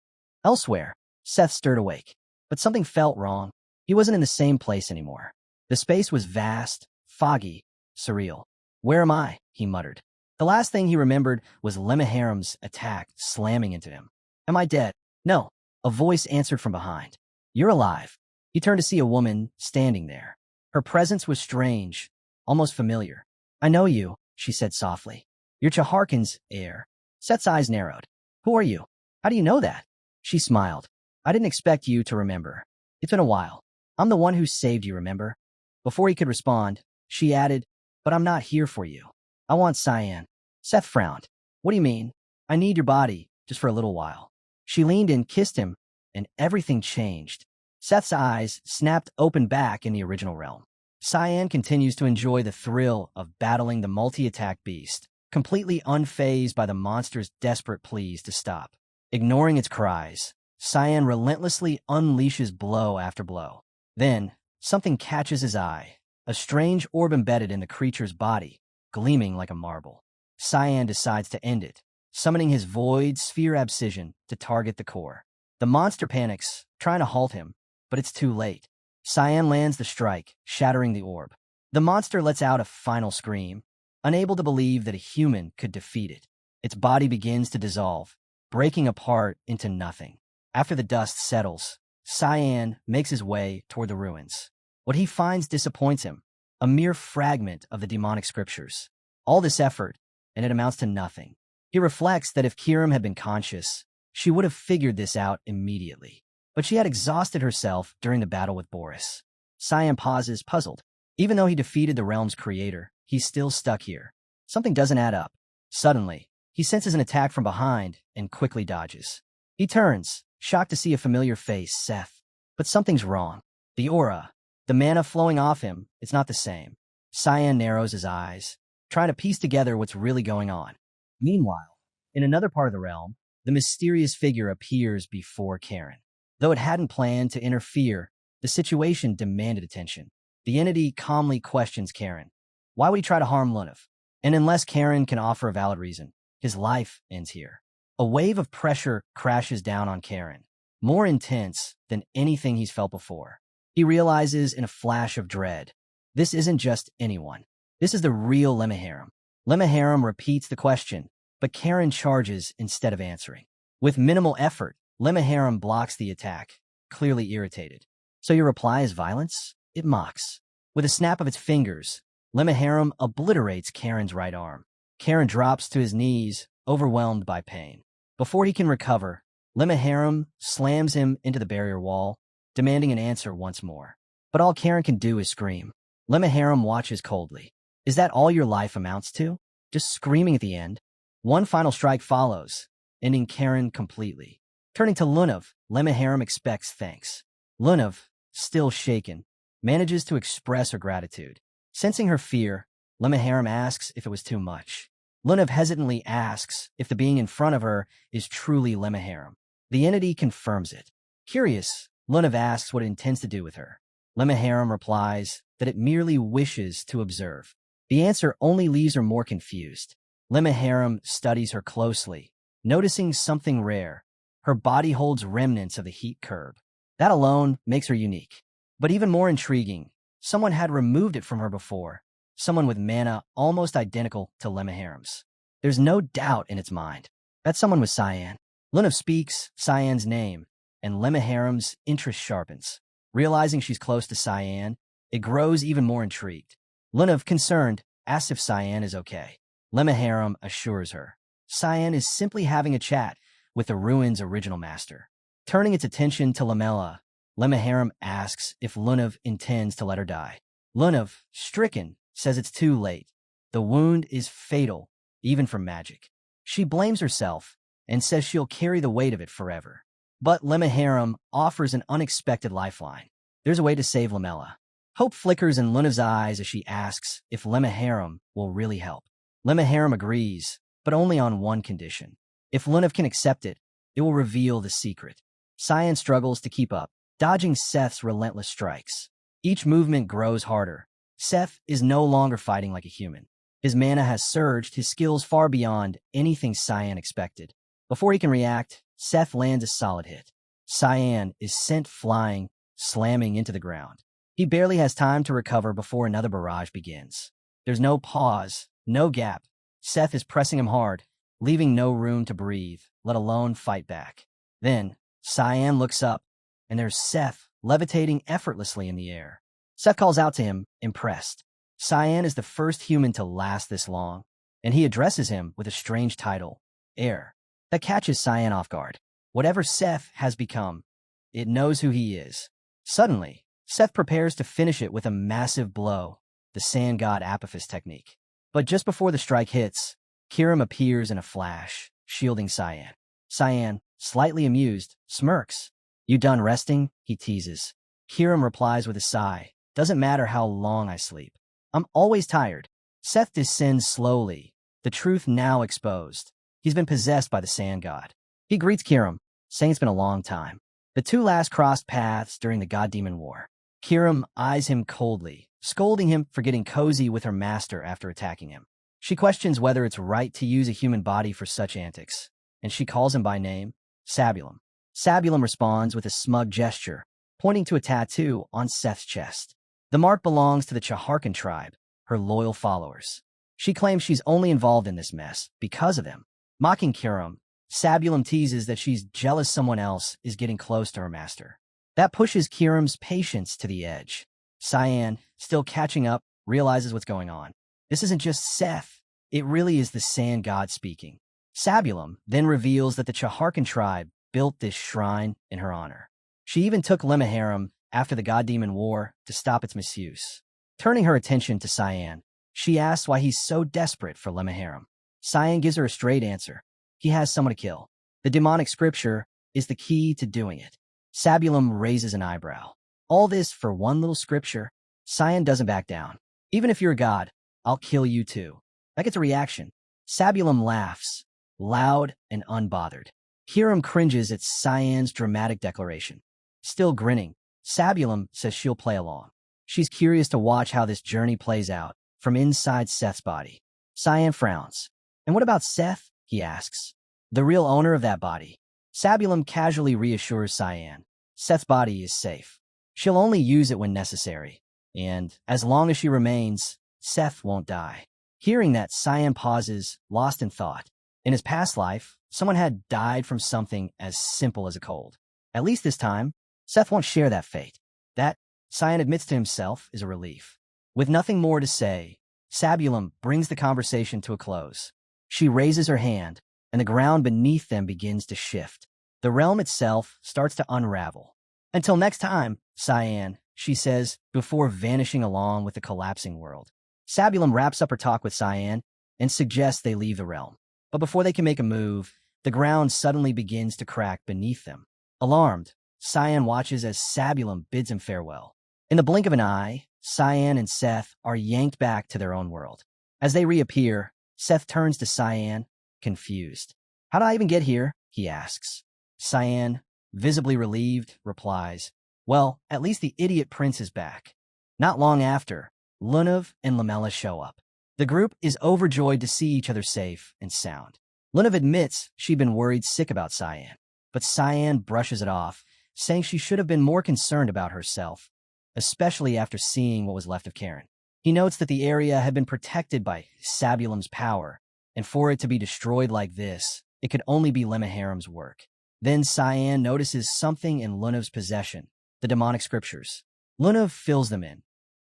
Speaker 1: Elsewhere, Seth stirred awake, but something felt wrong. He wasn't in the same place anymore. The space was vast, foggy, surreal. Where am I? He muttered. The last thing he remembered was Lemaharim's attack slamming into him. Am I dead? No. A voice answered from behind. You're alive. He turned to see a woman standing there. Her presence was strange, almost familiar. I know you, she said softly. You're Chaharkin's heir. Seth's eyes narrowed. Who are you? How do you know that? She smiled. I didn't expect you to remember. It's been a while. I'm the one who saved you, remember? Before he could respond, she added, but I'm not here for you. I want Cyan. Seth frowned. What do you mean? I need your body, just for a little while. She leaned in, kissed him, and everything changed. Seth's eyes snapped open back in the original realm. Cyan continues to enjoy the thrill of battling the multi-attack beast, completely unfazed by the monster's desperate pleas to stop. Ignoring its cries, Cyan relentlessly unleashes blow after blow. Then, something catches his eye, a strange orb embedded in the creature's body, gleaming like a marble. Cyan decides to end it, summoning his void sphere abscission to target the core. The monster panics, trying to halt him, but it's too late. Cyan lands the strike, shattering the orb. The monster lets out a final scream, unable to believe that a human could defeat it. Its body begins to dissolve, breaking apart into nothing. After the dust settles, Cyan makes his way toward the ruins. What he finds disappoints him, a mere fragment of the demonic scriptures. All this effort, and it amounts to nothing. He reflects that if Kirim had been conscious, she would have figured this out immediately. But she had exhausted herself during the battle with Boris. Cyan pauses, puzzled. Even though he defeated the realm's creator, he's still stuck here. Something doesn't add up. Suddenly, he senses an attack from behind and quickly dodges. He turns, shocked to see a familiar face, Seth. But something's wrong. The aura, the mana flowing off him, it's not the same. Cyan narrows his eyes, trying to piece together what's really going on. Meanwhile, in another part of the realm, the mysterious figure appears before Karen. Though it hadn't planned to interfere, the situation demanded attention. The entity calmly questions Karen. Why would he try to harm Lunav? And unless Karen can offer a valid reason, his life ends here. A wave of pressure crashes down on Karen, more intense than anything he's felt before. He realizes in a flash of dread, this isn't just anyone. This is the real Lemmaharam. Lemmaharam repeats the question, but Karen charges instead of answering. With minimal effort, Lemmaharam blocks the attack, clearly irritated. So your reply is violence? It mocks. With a snap of its fingers, Lemmaharam obliterates Karen's right arm. Karen drops to his knees, overwhelmed by pain. Before he can recover, Lemmaharam slams him into the barrier wall, demanding an answer once more. But all Karen can do is scream. Lemmaharam watches coldly. Is that all your life amounts to? Just screaming at the end? One final strike follows, ending Karen completely. Turning to Lunav, Lemmaharam expects thanks. Lunav, still shaken, manages to express her gratitude. Sensing her fear, Lemmaharam asks if it was too much. Lunav hesitantly asks if the being in front of her is truly Lemmaharam. The entity confirms it. Curious, Lunav asks what it intends to do with her. Lemmaharam replies that it merely wishes to observe. The answer only leaves her more confused. Lemmaharam studies her closely, noticing something rare. Her body holds remnants of the heat curb. That alone makes her unique. But even more intriguing, someone had removed it from her before, someone with mana almost identical to Lemmaharam's. There's no doubt in its mind. That someone was Cyan. Lunav speaks Cyan's name, and Lemmaharam's interest sharpens. Realizing she's close to Cyan, it grows even more intrigued. Lunav, concerned, asks if Cyan is okay. Lemmaharam assures her. Cyan is simply having a chat with the ruin's original master. Turning its attention to Lamela, Lemmaharam asks if Lunav intends to let her die. Lunav, stricken, says it's too late. The wound is fatal, even for magic. She blames herself and says she'll carry the weight of it forever. But Lemmaharam offers an unexpected lifeline. There's a way to save Lamela. Hope flickers in Lunav's eyes as she asks if Lemmaharam will really help. Lemmaharam agrees, but only on one condition. If Lunav can accept it, it will reveal the secret. Cyan struggles to keep up, dodging Seth's relentless strikes. Each movement grows harder. Seth is no longer fighting like a human. His mana has surged, his skills far beyond anything Cyan expected. Before he can react, Seth lands a solid hit. Cyan is sent flying, slamming into the ground. He barely has time to recover before another barrage begins. There's no pause, no gap. Seth is pressing him hard, leaving no room to breathe, let alone fight back. Then, Cyan looks up, and there's Seth levitating effortlessly in the air. Seth calls out to him, impressed. Cyan is the first human to last this long, and he addresses him with a strange title, Heir. That catches Cyan off guard. Whatever Seth has become, it knows who he is. Suddenly, Seth prepares to finish it with a massive blow, the sand god Apophis technique. But just before the strike hits, Kirim appears in a flash, shielding Cyan. Cyan, slightly amused, smirks. You done resting? He teases. Kirim replies with a sigh. Doesn't matter how long I sleep. I'm always tired. Seth descends slowly, the truth now exposed. He's been possessed by the sand god. He greets Kirim, saying it's been a long time. The two last crossed paths during the god-demon war. Kirim eyes him coldly, scolding him for getting cozy with her master after attacking him. She questions whether it's right to use a human body for such antics, and she calls him by name, Sabulum. Sabulum responds with a smug gesture, pointing to a tattoo on Seth's chest. The mark belongs to the Chaharkan tribe, her loyal followers. She claims she's only involved in this mess because of them. Mocking Kirim, Sabulum teases that she's jealous someone else is getting close to her master. That pushes Kirim's patience to the edge. Cyan, still catching up, realizes what's going on. This isn't just Seth. It really is the sand god speaking. Sabulum then reveals that the Chaharkan tribe built this shrine in her honor. She even took Lemmaharim after the god-demon war to stop its misuse. Turning her attention to Cyan, she asks why he's so desperate for Lemmaharim. Cyan gives her a straight answer. He has someone to kill. The demonic scripture is the key to doing it. Sabulum raises an eyebrow. All this for one little scripture? Cyan doesn't back down. Even if you're a god, I'll kill you too. That gets a reaction. Sabulum laughs, loud and unbothered. Kirim cringes at Cyan's dramatic declaration. Still grinning, Sabulum says she'll play along. She's curious to watch how this journey plays out from inside Seth's body. Cyan frowns. And what about Seth? He asks. The real owner of that body. Sabulum casually reassures Cyan. Seth's body is safe. She'll only use it when necessary. And as long as she remains, Seth won't die. Hearing that, Cyan pauses, lost in thought. In his past life, someone had died from something as simple as a cold. At least this time, Seth won't share that fate. That, Cyan admits to himself, is a relief. With nothing more to say, Sabulum brings the conversation to a close. She raises her hand, and the ground beneath them begins to shift. The realm itself starts to unravel. Until next time, Cyan, she says, before vanishing along with the collapsing world. Sabulum wraps up her talk with Cyan and suggests they leave the realm. But before they can make a move, the ground suddenly begins to crack beneath them. Alarmed, Cyan watches as Sabulum bids him farewell. In the blink of an eye, Cyan and Seth are yanked back to their own world. As they reappear, Seth turns to Cyan, confused. How did I even get here? He asks. Cyan, visibly relieved, replies, well, at least the idiot prince is back. Not long after, Lunav and Lamella show up. The group is overjoyed to see each other safe and sound. Lunav admits she'd been worried sick about Cyan, but Cyan brushes it off, saying she should have been more concerned about herself, especially after seeing what was left of Karen. He notes that the area had been protected by Sabulum's power, and for it to be destroyed like this, it could only be Lemmaharim's work. Then Cyan notices something in Lunav's possession, the demonic scriptures. Lunav fills them in.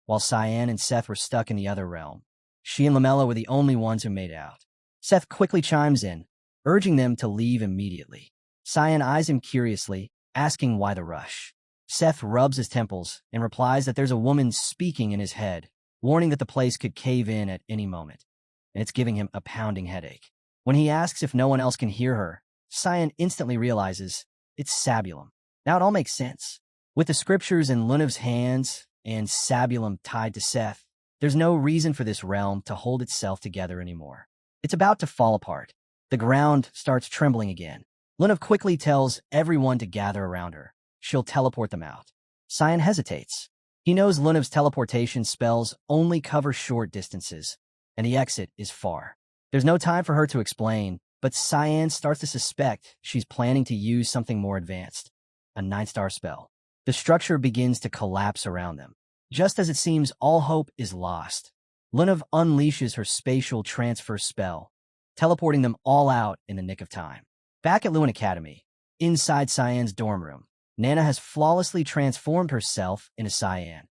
Speaker 1: While Cyan and Seth were stuck in the other realm, she and Lamella were the only ones who made out. Seth quickly chimes in, urging them to leave immediately. Cyan eyes him curiously, asking why the rush. Seth rubs his temples and replies that there's a woman speaking in his head, warning that the place could cave in at any moment, and it's giving him a pounding headache. When he asks if no one else can hear her, Cyan instantly realizes it's Sabulum. Now it all makes sense. With the scriptures in Lunav's hands and Sabulum tied to Seth, there's no reason for this realm to hold itself together anymore. It's about to fall apart. The ground starts trembling again. Lunav quickly tells everyone to gather around her. She'll teleport them out. Cyan hesitates. He knows Lunav's teleportation spells only cover short distances, and the exit is far. There's no time for her to explain, but Cyan starts to suspect she's planning to use something more advanced, a 9-star spell. The structure begins to collapse around them. Just as it seems all hope is lost, Lunav unleashes her spatial transfer spell, teleporting them all out in the nick of time. Back at Lewin Academy, inside Cyan's dorm room, Nana has flawlessly transformed herself into Cyan,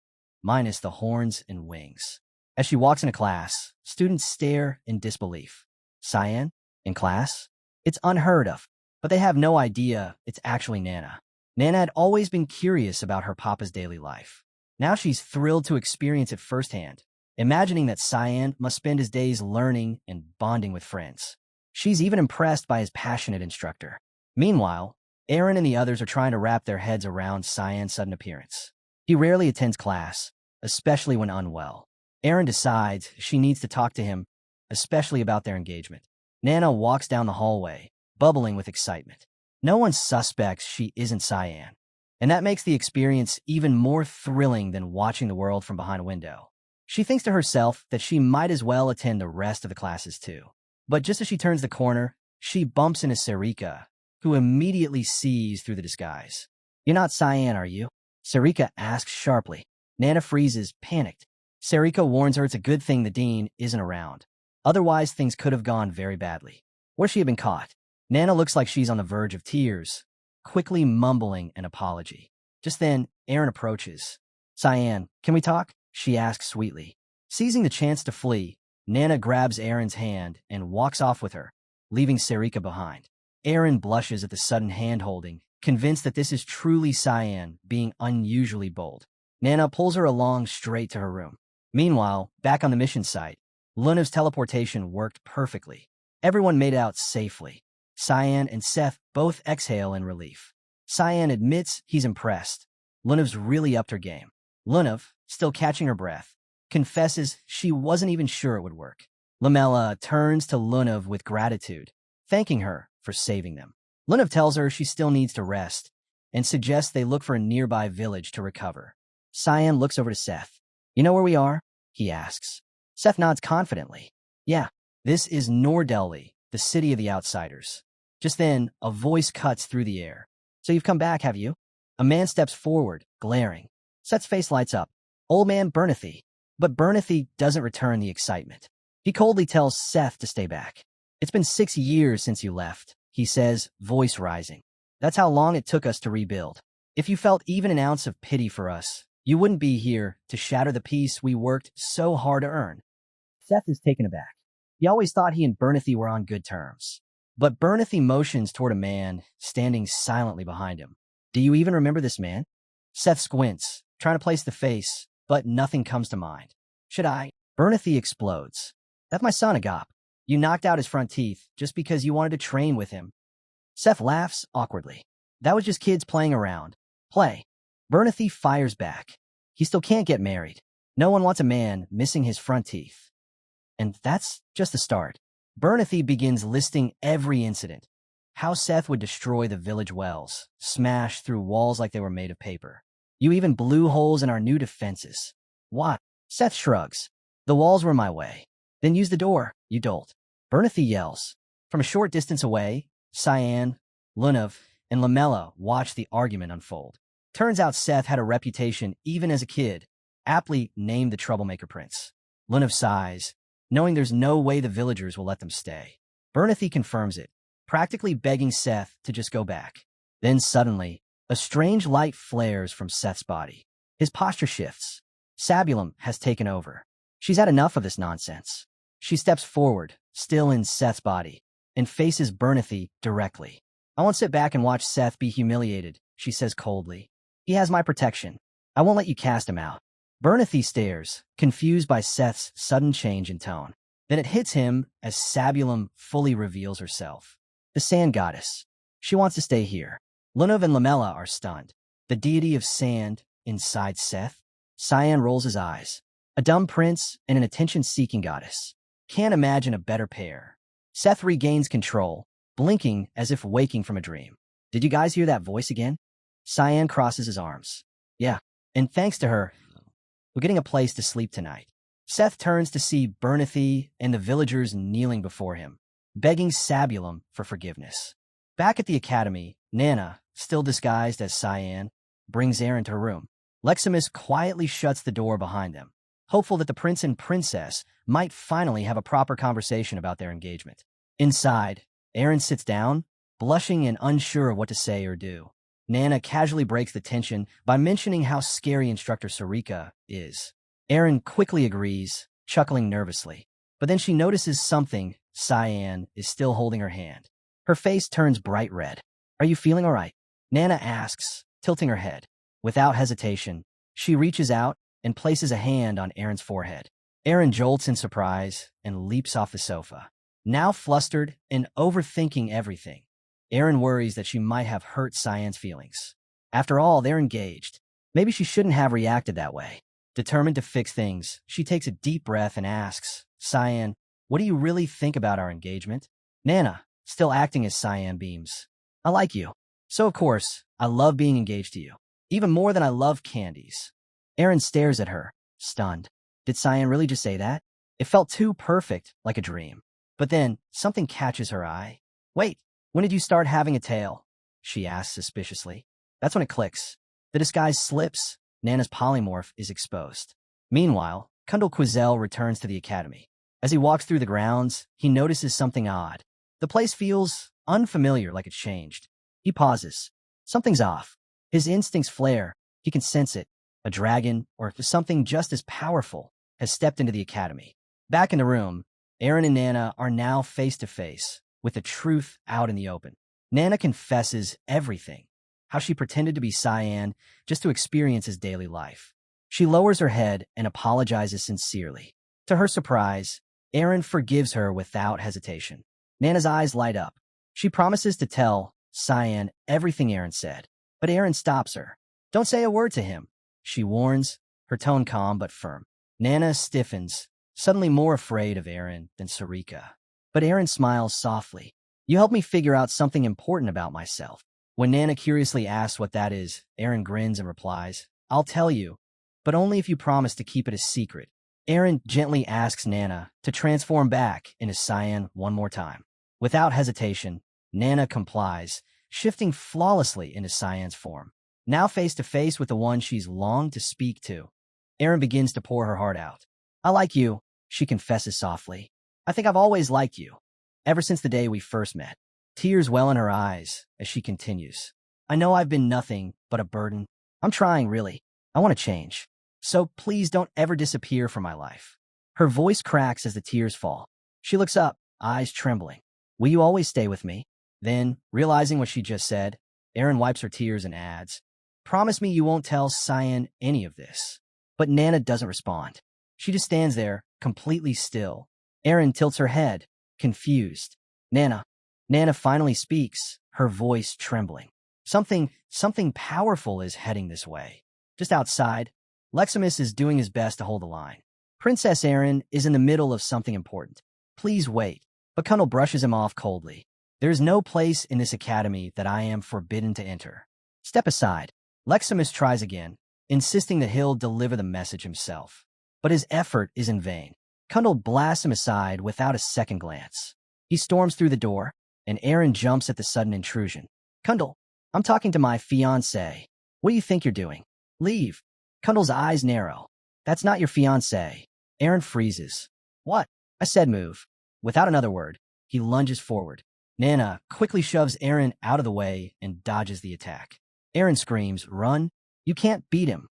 Speaker 1: minus the horns and wings. As she walks into class, students stare in disbelief. Cyan? In class? It's unheard of, but they have no idea it's actually Nana. Nana had always been curious about her papa's daily life. Now she's thrilled to experience it firsthand, imagining that Cyan must spend his days learning and bonding with friends. She's even impressed by his passionate instructor. Meanwhile, Aaron and the others are trying to wrap their heads around Cyan's sudden appearance. He rarely attends class, especially when unwell. Aaron decides she needs to talk to him especially about their engagement. Nana walks down the hallway, bubbling with excitement. No one suspects she isn't Cyan, and that makes the experience even more thrilling than watching the world from behind a window. She thinks to herself that she might as well attend the rest of the classes too. But just as she turns the corner, she bumps into Sarika, who immediately sees through the disguise. "You're not Cyan, are you?" Sarika asks sharply. Nana freezes, panicked. Sarika warns her it's a good thing the dean isn't around. Otherwise, things could have gone very badly. What if she had been caught? Nana looks like she's on the verge of tears, quickly mumbling an apology. Just then, Aaron approaches. "Cyan, can we talk?" she asks sweetly. Seizing the chance to flee, Nana grabs Aaron's hand and walks off with her, leaving Sarika behind. Aaron blushes at the sudden hand-holding, convinced that this is truly Cyan being unusually bold. Nana pulls her along straight to her room. Meanwhile, back on the mission site, Lunav's teleportation worked perfectly. Everyone made out safely. Cyan and Seth both exhale in relief. Cyan admits he's impressed. Lunav's really upped her game. Lunav, still catching her breath, confesses she wasn't even sure it would work. Lamella turns to Lunav with gratitude, thanking her for saving them. Lunav tells her she still needs to rest and suggests they look for a nearby village to recover. Cyan looks over to Seth. "You know where we are?" he asks. Seth nods confidently. "Yeah, this is Nordelli, the city of the outsiders." Just then, a voice cuts through the air. "So you've come back, have you?" A man steps forward, glaring. Seth's face lights up. "Old man Bernathy." But Bernathy doesn't return the excitement. He coldly tells Seth to stay back. "It's been 6 years since you left," he says, voice rising. "That's how long it took us to rebuild. If you felt even an ounce of pity for us, you wouldn't be here to shatter the peace we worked so hard to earn." Seth is taken aback. He always thought he and Bernathy were on good terms. But Bernathy motions toward a man standing silently behind him. "Do you even remember this man?" Seth squints, trying to place the face, but nothing comes to mind. "Should I?" Bernathy explodes. "That's my son, Agop. You knocked out his front teeth just because you wanted to train with him." Seth laughs awkwardly. "That was just kids playing around." "Play." Bernathy fires back. He still can't get married. No one wants a man missing his front teeth. And that's just the start. Bernathy begins listing every incident. How Seth would destroy the village wells, smash through walls like they were made of paper. "You even blew holes in our new defenses." "What?" Seth shrugs. "The walls were my way." "Then use the door, you dolt." Bernathy yells. From a short distance away, Cyan, Lunav, and Lamella watch the argument unfold. Turns out Seth had a reputation even as a kid, aptly named the Troublemaker Prince. Lunav sighs, knowing there's no way the villagers will let them stay. Bernathy confirms it, practically begging Seth to just go back. Then suddenly, a strange light flares from Seth's body. His posture shifts. Sabulum has taken over. She's had enough of this nonsense. She steps forward, still in Seth's body, and faces Bernathy directly. "I won't sit back and watch Seth be humiliated," she says coldly. "He has my protection. I won't let you cast him out." Bernathy stares, confused by Seth's sudden change in tone. Then it hits him as Sabulum fully reveals herself. The sand goddess. She wants to stay here. Lunav and Lamella are stunned. The deity of sand inside Seth? Cyan rolls his eyes. A dumb prince and an attention-seeking goddess. Can't imagine a better pair. Seth regains control, blinking as if waking from a dream. "Did you guys hear that voice again?" Cyan crosses his arms. "Yeah, and thanks to her, we're getting a place to sleep tonight." Seth turns to see Bernathy and the villagers kneeling before him, begging Sabulum for forgiveness. Back at the academy, Nana, still disguised as Cyan, brings Aaron to her room. Leximus quietly shuts the door behind them, hopeful that the prince and princess might finally have a proper conversation about their engagement. Inside, Aaron sits down, blushing and unsure of what to say or do. Nana casually breaks the tension by mentioning how scary Instructor Sarika is. Aaron quickly agrees, chuckling nervously. But then she notices something. Cyan is still holding her hand. Her face turns bright red. "Are you feeling all right?" Nana asks, tilting her head. Without hesitation, she reaches out and places a hand on Aaron's forehead. Aaron jolts in surprise and leaps off the sofa. Now flustered and overthinking everything, Aaron worries that she might have hurt Cyan's feelings. After all, they're engaged. Maybe she shouldn't have reacted that way. Determined to fix things, she takes a deep breath and asks, "Cyan, What do you really think about our engagement? Nana, still acting as cyan beams. I like you. So of course, I love being engaged to you. Even more than I love candies. Aaron stares at her, stunned. Did Cyan really just say that? It felt too perfect, like a dream. But then, something catches her eye. Wait, when did you start having a tail? She asks suspiciously. That's when it clicks. The disguise slips. Nana's polymorph is exposed. Meanwhile, Kundal Quizel returns to the academy. As he walks through the grounds, he notices something odd. The place feels unfamiliar, like it's changed. He pauses. Something's off. His instincts flare. He can sense it. A dragon, or something just as powerful, has stepped into the academy. Back in the room, Aaron and Nana are now face to face, with the truth out in the open. Nana confesses everything. How she pretended to be Cyan just to experience his daily life. She lowers her head and apologizes sincerely. To her surprise, Aaron forgives her without hesitation. Nana's eyes light up. She promises to tell Cyan everything Aaron said, but Aaron stops her. Don't say a word to him, she warns, her tone calm but firm. Nana stiffens, suddenly more afraid of Aaron than Sarika. But Aaron smiles softly. You helped me figure out something important about myself. When Nana curiously asks what that is, Aaron grins and replies, I'll tell you, but only if you promise to keep it a secret. Aaron gently asks Nana to transform back into Cyan one more time. Without hesitation, Nana complies, shifting flawlessly into Cyan's form. Now face to face with the one she's longed to speak to, Aaron begins to pour her heart out. I like you, she confesses softly. I think I've always liked you, ever since the day we first met. Tears well in her eyes as she continues. I know I've been nothing but a burden. I'm trying, really. I want to change. So please don't ever disappear from my life. Her voice cracks as the tears fall. She looks up, eyes trembling. Will you always stay with me? Then, realizing what she just said, Aaron wipes her tears and adds, Promise me you won't tell Cyan any of this. But Nana doesn't respond. She just stands there, completely still. Aaron tilts her head, confused. Nana. Nana finally speaks, her voice trembling. Something powerful is heading this way. Just outside, Leximus is doing his best to hold the line. Princess Aaron is in the middle of something important. Please wait. But Kundal brushes him off coldly. There is no place in this academy that I am forbidden to enter. Step aside. Leximus tries again, insisting that he'll deliver the message himself. But his effort is in vain. Kundal blasts him aside without a second glance. He storms through the door, and Aaron jumps at the sudden intrusion. Kundal, I'm talking to my fiancé. What do you think you're doing? Leave. Kundal's eyes narrow. That's not your fiancé. Aaron freezes. What? I said move. Without another word, he lunges forward. Nana quickly shoves Aaron out of the way and dodges the attack. Aaron screams, Run! You can't beat him.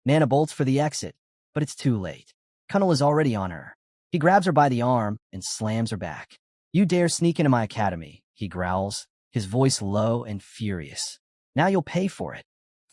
Speaker 1: Nana bolts for the exit, but it's too late. Kundal is already on her. He grabs her by the arm and slams her back. You dare sneak into my academy, he growls, his voice low and furious. Now you'll pay for it.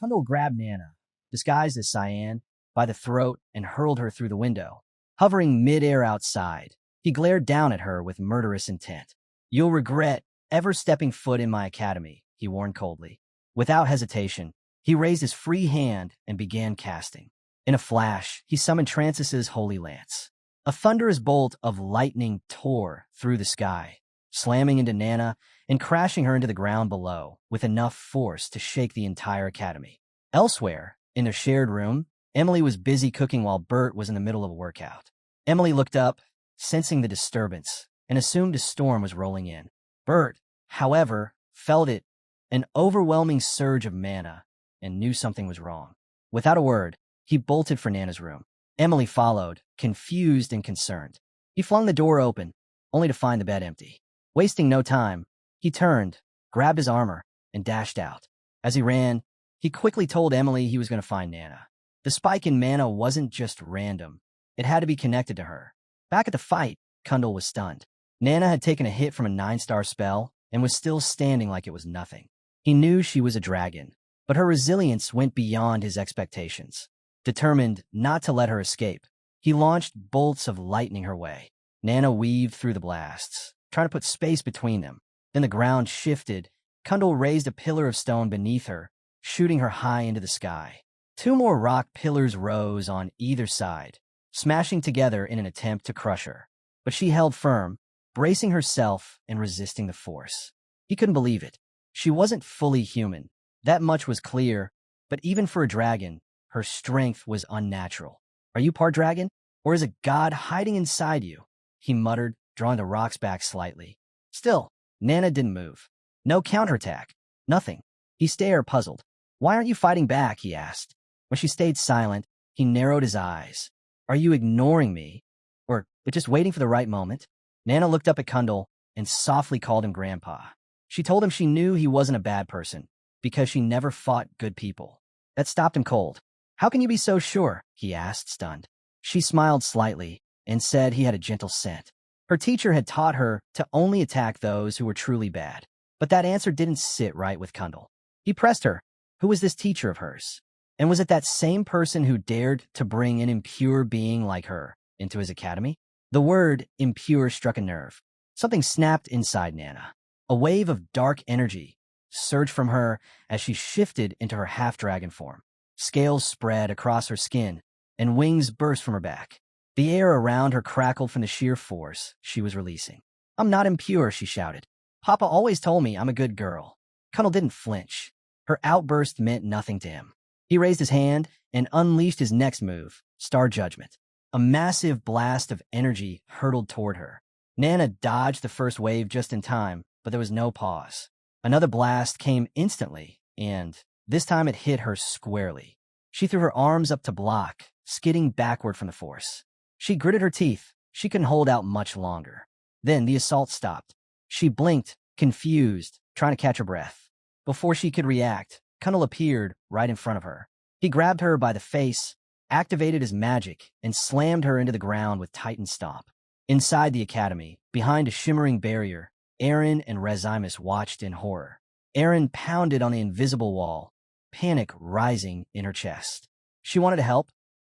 Speaker 1: Kundal grabbed Nana, disguised as Cyan, by the throat and hurled her through the window. Hovering mid-air outside, he glared down at her with murderous intent. You'll regret ever stepping foot in my academy, he warned coldly. Without hesitation, he raised his free hand and began casting. In a flash, he summoned Transis's holy lance. A thunderous bolt of lightning tore through the sky, slamming into Nana and crashing her into the ground below with enough force to shake the entire academy. Elsewhere, in their shared room, Emily was busy cooking while Bert was in the middle of a workout. Emily looked up, sensing the disturbance, and assumed a storm was rolling in. Bert, however, felt it, an overwhelming surge of mana, and knew something was wrong. Without a word, he bolted for Nana's room. Emily followed, confused and concerned. He flung the door open, only to find the bed empty. Wasting no time, he turned, grabbed his armor, and dashed out. As he ran, he quickly told Emily he was going to find Nana. The spike in mana wasn't just random. It had to be connected to her. Back at the fight, Kundal was stunned. Nana had taken a hit from a 9-star spell and was still standing like it was nothing. He knew she was a dragon, but her resilience went beyond his expectations. Determined not to let her escape, he launched bolts of lightning her way. Nana weaved through the blasts, trying to put space between them. Then the ground shifted. Kundal raised a pillar of stone beneath her, shooting her high into the sky. 2 more rock pillars rose on either side, smashing together in an attempt to crush her. but she held firm, bracing herself and resisting the force. He couldn't believe it. She wasn't fully human. That much was clear, but even for a dragon, her strength was unnatural. Are you part dragon? Or is a god hiding inside you? He muttered, drawing the rocks back slightly. Still, Nana didn't move. No counterattack. Nothing. He stared, puzzled. Why aren't you fighting back? He asked. When she stayed silent, he narrowed his eyes. Are you ignoring me? Or just waiting for the right moment? Nana looked up at Kundal and softly called him Grandpa. She told him she knew he wasn't a bad person, because she never fought good people. That stopped him cold. How can you be so sure? He asked, stunned. She smiled slightly and said he had a gentle scent. Her teacher had taught her to only attack those who were truly bad. But that answer didn't sit right with Kundal. He pressed her. Who was this teacher of hers? And was it that same person who dared to bring an impure being like her into his academy? The word impure struck a nerve. Something snapped inside Nana. A wave of dark energy surged from her as she shifted into her half-dragon form. Scales spread across her skin, and wings burst from her back. The air around her crackled from the sheer force she was releasing. I'm not impure, she shouted. Papa always told me I'm a good girl. Kundal didn't flinch. Her outburst meant nothing to him. He raised his hand and unleashed his next move, Star Judgment. A massive blast of energy hurtled toward her. Nana dodged the first wave just in time, but there was no pause. Another blast came instantly, and this time it hit her squarely. She threw her arms up to block, skidding backward from the force. She gritted her teeth. She couldn't hold out much longer. Then the assault stopped. She blinked, confused, trying to catch her breath. Before she could react, Kundal appeared right in front of her. He grabbed her by the face, activated his magic, and slammed her into the ground with titan stomp. Inside the academy, behind a shimmering barrier, Eren and Rezimus watched in horror. Eren pounded on the invisible wall, panic rising in her chest. She wanted to help,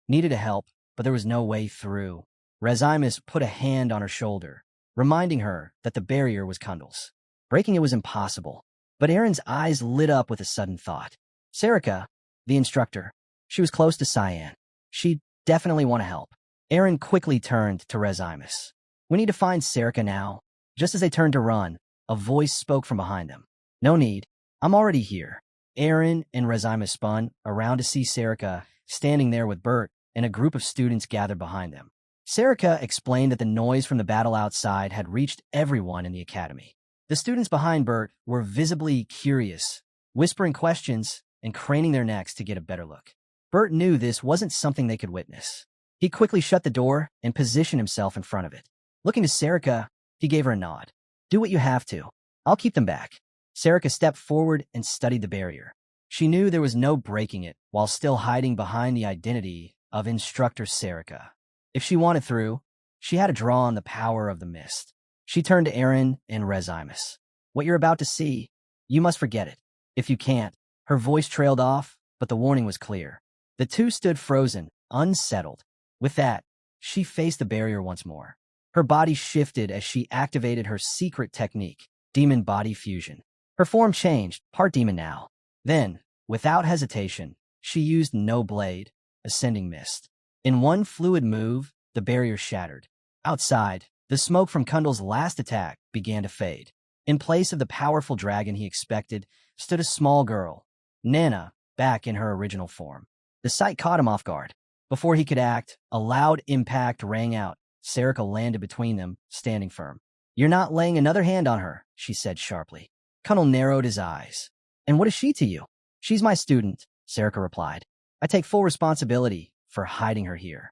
Speaker 1: needed to help, but there was no way through. Rezimus put a hand on her shoulder, reminding her that the barrier was Kundal's. Breaking it was impossible, but Eren's eyes lit up with a sudden thought. Sera, the instructor, she was close to Cyan. She'd definitely want to help. Eren quickly turned to Rezimus. We need to find Sera now. Just as they turned to run, a voice spoke from behind them. No need. I'm already here. Eren and Rezimus spun around to see Sera standing there with Bert and a group of students gathered behind them. Sera explained that the noise from the battle outside had reached everyone in the academy. The students behind Bert were visibly curious, whispering questions and craning their necks to get a better look. Bert knew this wasn't something they could witness. He quickly shut the door and positioned himself in front of it. Looking to Sera, he gave her a nod. Do what you have to. I'll keep them back. Sera stepped forward and studied the barrier. She knew there was no breaking it while still hiding behind the identity of Instructor Sera. If she wanted through, she had to draw on the power of the mist. She turned to Eren and Rezimus. What you're about to see, you must forget it. If you can't, her voice trailed off, but the warning was clear. The two stood frozen, unsettled. With that, she faced the barrier once more. Her body shifted as she activated her secret technique, Demon Body Fusion. Her form changed, part demon now. Then, without hesitation, she used No Blade, Ascending Mist. In one fluid move, the barrier shattered. Outside, the smoke from Kundal's last attack began to fade. In place of the powerful dragon he expected, stood a small girl, Nana, back in her original form. The sight caught him off guard. Before he could act, a loud impact rang out. Sera landed between them, standing firm. You're not laying another hand on her, she said sharply. Kundal narrowed his eyes. And what is she to you? She's my student, Sera replied. I take full responsibility for hiding her here.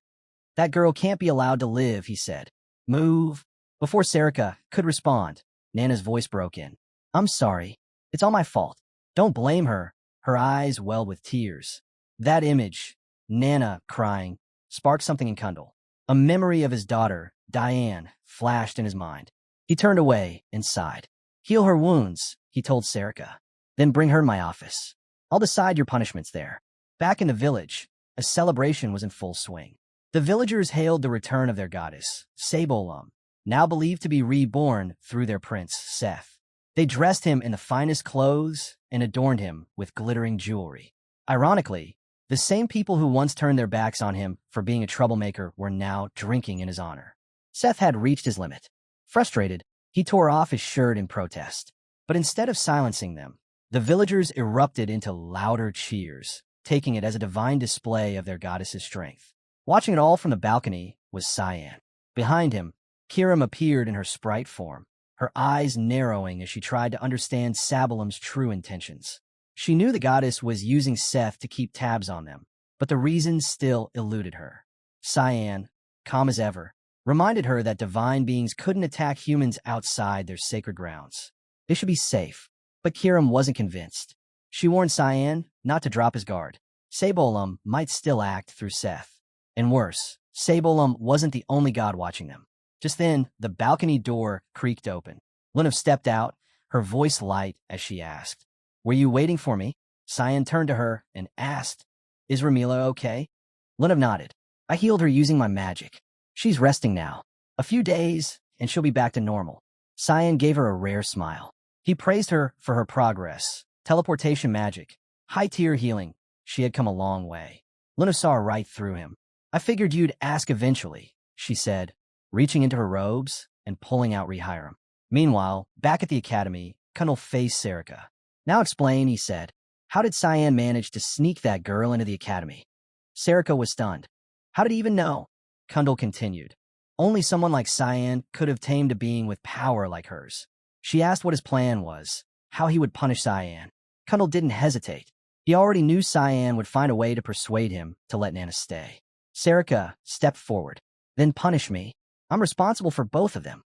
Speaker 1: That girl can't be allowed to live, he said. Move. Before Sera could respond, Nana's voice broke in. I'm sorry. It's all my fault. Don't blame her. Her eyes welled with tears. That image, Nana crying, sparked something in Kundal. A memory of his daughter, Diane, flashed in his mind. He turned away and sighed. Heal her wounds, he told Sera. Then bring her to my office. I'll decide your punishments there. Back in the village, a celebration was in full swing. The villagers hailed the return of their goddess, Sabolum, now believed to be reborn through their prince, Seth. They dressed him in the finest clothes and adorned him with glittering jewelry. Ironically, the same people who once turned their backs on him for being a troublemaker were now drinking in his honor. Seth had reached his limit. Frustrated, he tore off his shirt in protest. But instead of silencing them, the villagers erupted into louder cheers, taking it as a divine display of their goddess's strength. Watching it all from the balcony was Cyan. Behind him, Kiram appeared in her sprite form, her eyes narrowing as she tried to understand Sabalim's true intentions. She knew the goddess was using Seth to keep tabs on them, but the reason still eluded her. Cyan, calm as ever, reminded her that divine beings couldn't attack humans outside their sacred grounds. They should be safe, but Kiram wasn't convinced. She warned Cyan not to drop his guard. Sabalim might still act through Seth. And worse, Sabalim wasn't the only god watching them. Just then, the balcony door creaked open. Lunav stepped out, her voice light as she asked, "Were you waiting for me?" Cyan turned to her and asked, "Is Ramila okay?" Lunav nodded. "I healed her using my magic. She's resting now. A few days, and she'll be back to normal." Cyan gave her a rare smile. He praised her for her progress, teleportation magic, high-tier healing. She had come a long way. Lunav saw right through him. "I figured you'd ask eventually," she said, reaching into her robes and pulling out Rehiram. Meanwhile, back at the academy, Kundal faced Sera. "Now explain," he said. "How did Cyan manage to sneak that girl into the academy?" Sera was stunned. "How did he even know?" Kundal continued. "Only someone like Cyan could have tamed a being with power like hers." She asked what his plan was, how he would punish Cyan. Kundal didn't hesitate. He already knew Cyan would find a way to persuade him to let Nana stay. Sera stepped forward. "Then punish me. I'm responsible for both of them."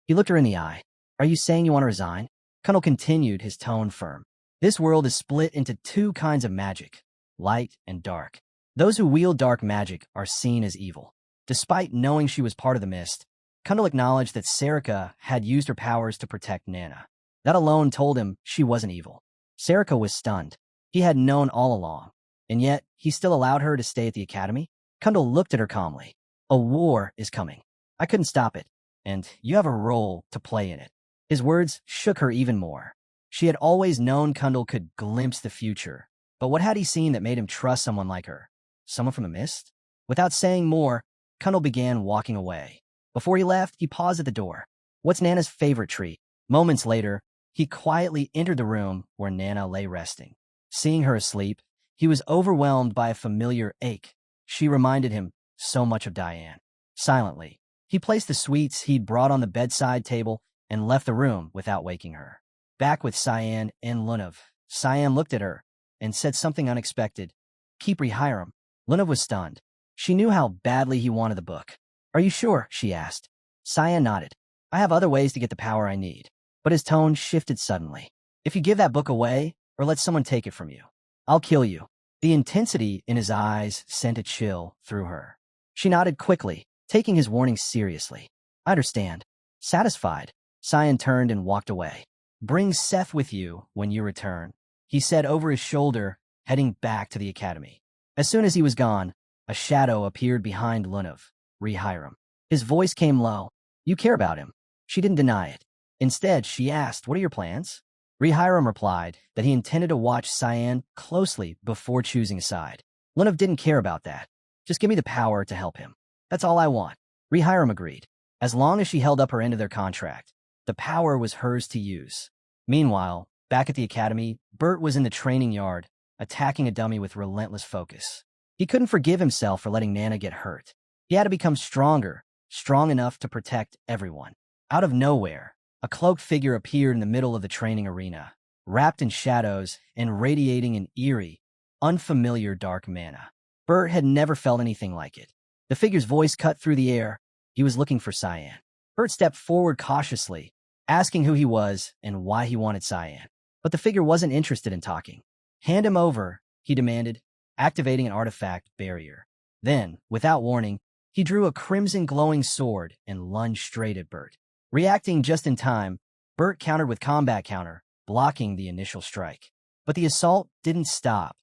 Speaker 1: He looked her in the eye. "Are you saying you want to resign?" Kundal continued, his tone firm. "This world is split into two kinds of magic, light and dark. Those who wield dark magic are seen as evil." Despite knowing she was part of the mist, Kundal acknowledged that Sera had used her powers to protect Nana. That alone told him she wasn't evil. Sera was stunned. He had known all along, and yet he still allowed her to stay at the academy? Kundal looked at her calmly. "A war is coming. I couldn't stop it, and you have a role to play in it." His words shook her even more. She had always known Kundal could glimpse the future, but what had he seen that made him trust someone like her? Someone from the mist? Without saying more, Kundal began walking away. Before he left, he paused at the door. "What's Nana's favorite treat?" Moments later, he quietly entered the room where Nana lay resting. Seeing her asleep, he was overwhelmed by a familiar ache. She reminded him so much of Diane. Silently, he placed the sweets he'd brought on the bedside table and left the room without waking her. Back with Cyan and Lunav, Cyan looked at her and said something unexpected. "Keep Rehiram." Lunav was stunned. She knew how badly he wanted the book. "Are you sure?" she asked. Cyan nodded. "I have other ways to get the power I need." But his tone shifted suddenly. "If you give that book away, or let someone take it from you, I'll kill you." The intensity in his eyes sent a chill through her. She nodded quickly, taking his warning seriously. "I understand." Satisfied, Cyan turned and walked away. "Bring Seth with you when you return," he said over his shoulder, heading back to the academy. As soon as he was gone, a shadow appeared behind Lunav, Rehiram. His voice came low. "You care about him." She didn't deny it. Instead, she asked, "What are your plans?" Rehiram replied that he intended to watch Cyan closely before choosing a side. Lunav didn't care about that. "Just give me the power to help him. That's all I want." Rehiram agreed. As long as she held up her end of their contract, the power was hers to use. Meanwhile, back at the academy, Bert was in the training yard, attacking a dummy with relentless focus. He couldn't forgive himself for letting Nana get hurt. He had to become stronger, strong enough to protect everyone. Out of nowhere, a cloaked figure appeared in the middle of the training arena, wrapped in shadows and radiating an eerie, unfamiliar dark mana. Bert had never felt anything like it. The figure's voice cut through the air. He was looking for Cyan. Bert stepped forward cautiously, asking who he was and why he wanted Cyan. But the figure wasn't interested in talking. "Hand him over," he demanded, activating an artifact barrier. Then, without warning, he drew a crimson glowing sword and lunged straight at Bert. Reacting just in time, Bert countered with combat counter, blocking the initial strike. But the assault didn't stop.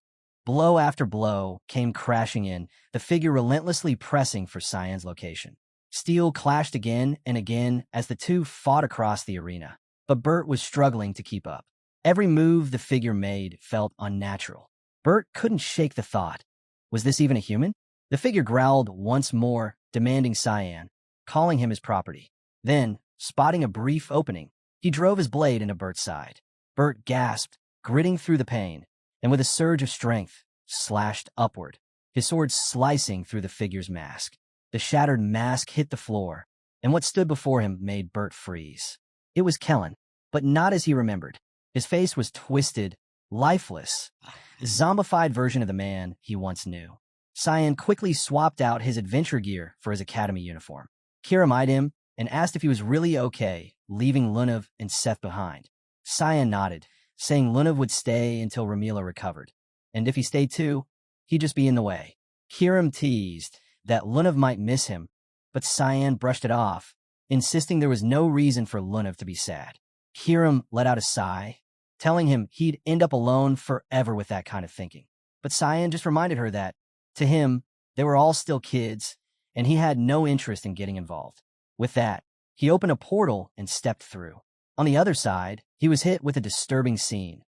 Speaker 1: Blow after blow came crashing in, the figure relentlessly pressing for Cyan's location. Steel clashed again and again as the two fought across the arena, but Bert was struggling to keep up. Every move the figure made felt unnatural. Bert couldn't shake the thought. Was this even a human? The figure growled once more, demanding Cyan. calling him his property. Then, spotting a brief opening, he drove his blade into Bert's side. Bert gasped, gritting through the pain, and with a surge of strength, slashed upward, his sword slicing through the figure's mask. The shattered mask hit the floor, and what stood before him made Bert freeze. It was Kellen, but not as he remembered. His face was twisted, lifeless, a zombified version of the man he once knew. Cyan quickly swapped out his adventure gear for his academy uniform. Kiram eyed him and asked if he was really okay, leaving Lunav and Seth behind. Cyan nodded, saying Lunav would stay until Ramila recovered, and if he stayed too, he'd just be in the way. Kiram teased that Lunav might miss him, but Cyan brushed it off, insisting there was no reason for Lunav to be sad. Kiram let out a sigh, telling him he'd end up alone forever with that kind of thinking. But Cyan just reminded her that, to him, they were all still kids, and he had no interest in getting involved. With that, he opened a portal and stepped through. On the other side, he was hit with a disturbing scene.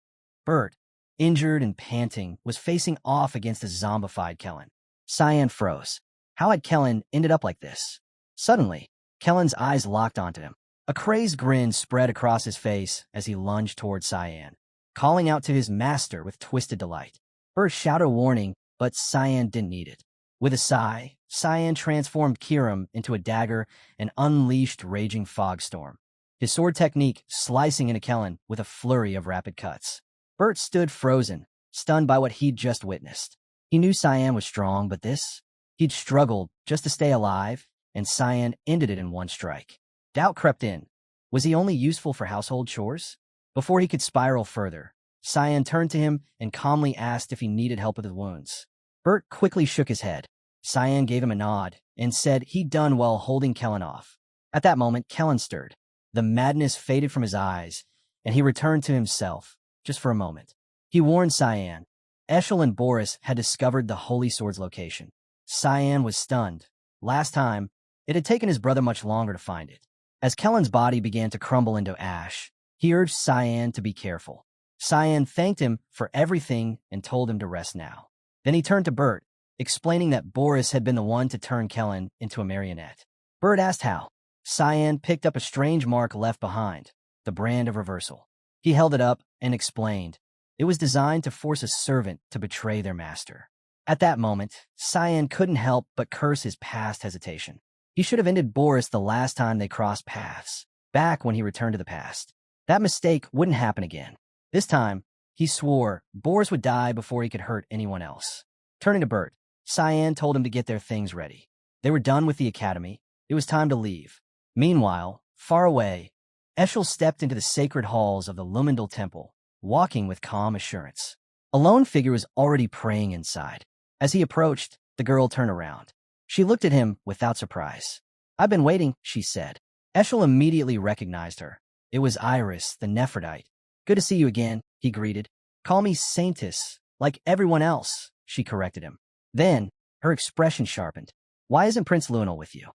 Speaker 1: Bert, injured and panting, was facing off against a zombified Kellen. Cyan froze. How had Kellen ended up like this? Suddenly, Kellen's eyes locked onto him. A crazed grin spread across his face as he lunged toward Cyan, calling out to his master with twisted delight. Bert shouted a warning, but Cyan didn't need it. With a sigh, Cyan transformed Kiram into a dagger and unleashed raging fog storm, his sword technique slicing into Kellen with a flurry of rapid cuts. Bert stood frozen, stunned by what he'd just witnessed. He knew Cyan was strong, but this? He'd struggled just to stay alive, and Cyan ended it in one strike. Doubt crept in. Was he only useful for household chores? Before he could spiral further, Cyan turned to him and calmly asked if he needed help with his wounds. Bert quickly shook his head. Cyan gave him a nod and said he'd done well holding Kellen off. At that moment, Kellen stirred. The madness faded from his eyes, and he returned to himself, just for a moment. He warned Cyan. Ascal and Boris had discovered the Holy Sword's location. Cyan was stunned. Last time, it had taken his brother much longer to find it. As Kellen's body began to crumble into ash, he urged Cyan to be careful. Cyan thanked him for everything and told him to rest now. Then he turned to Bert, explaining that Boris had been the one to turn Kellen into a marionette. Bert asked how. Cyan picked up a strange mark left behind, the brand of reversal. He held it up and explained. It was designed to force a servant to betray their master. At that moment, Cyan couldn't help but curse his past hesitation. He should have ended Boris the last time they crossed paths, back when he returned to the past. That mistake wouldn't happen again. This time, he swore Boris would die before he could hurt anyone else. Turning to Bert, Cyan told him to get their things ready. They were done with the academy. It was time to leave. Meanwhile, far away, Ascal stepped into the sacred halls of the Lumendal Temple, walking with calm assurance. A lone figure was already praying inside. As he approached, the girl turned around. She looked at him without surprise. "I've been waiting," she said. Ascal immediately recognized her. It was Iris, the Nephrodite. "Good to see you again," he greeted. "Call me Saintess, like everyone else," she corrected him. Then, her expression sharpened. "Why isn't Prince Lunal with you?"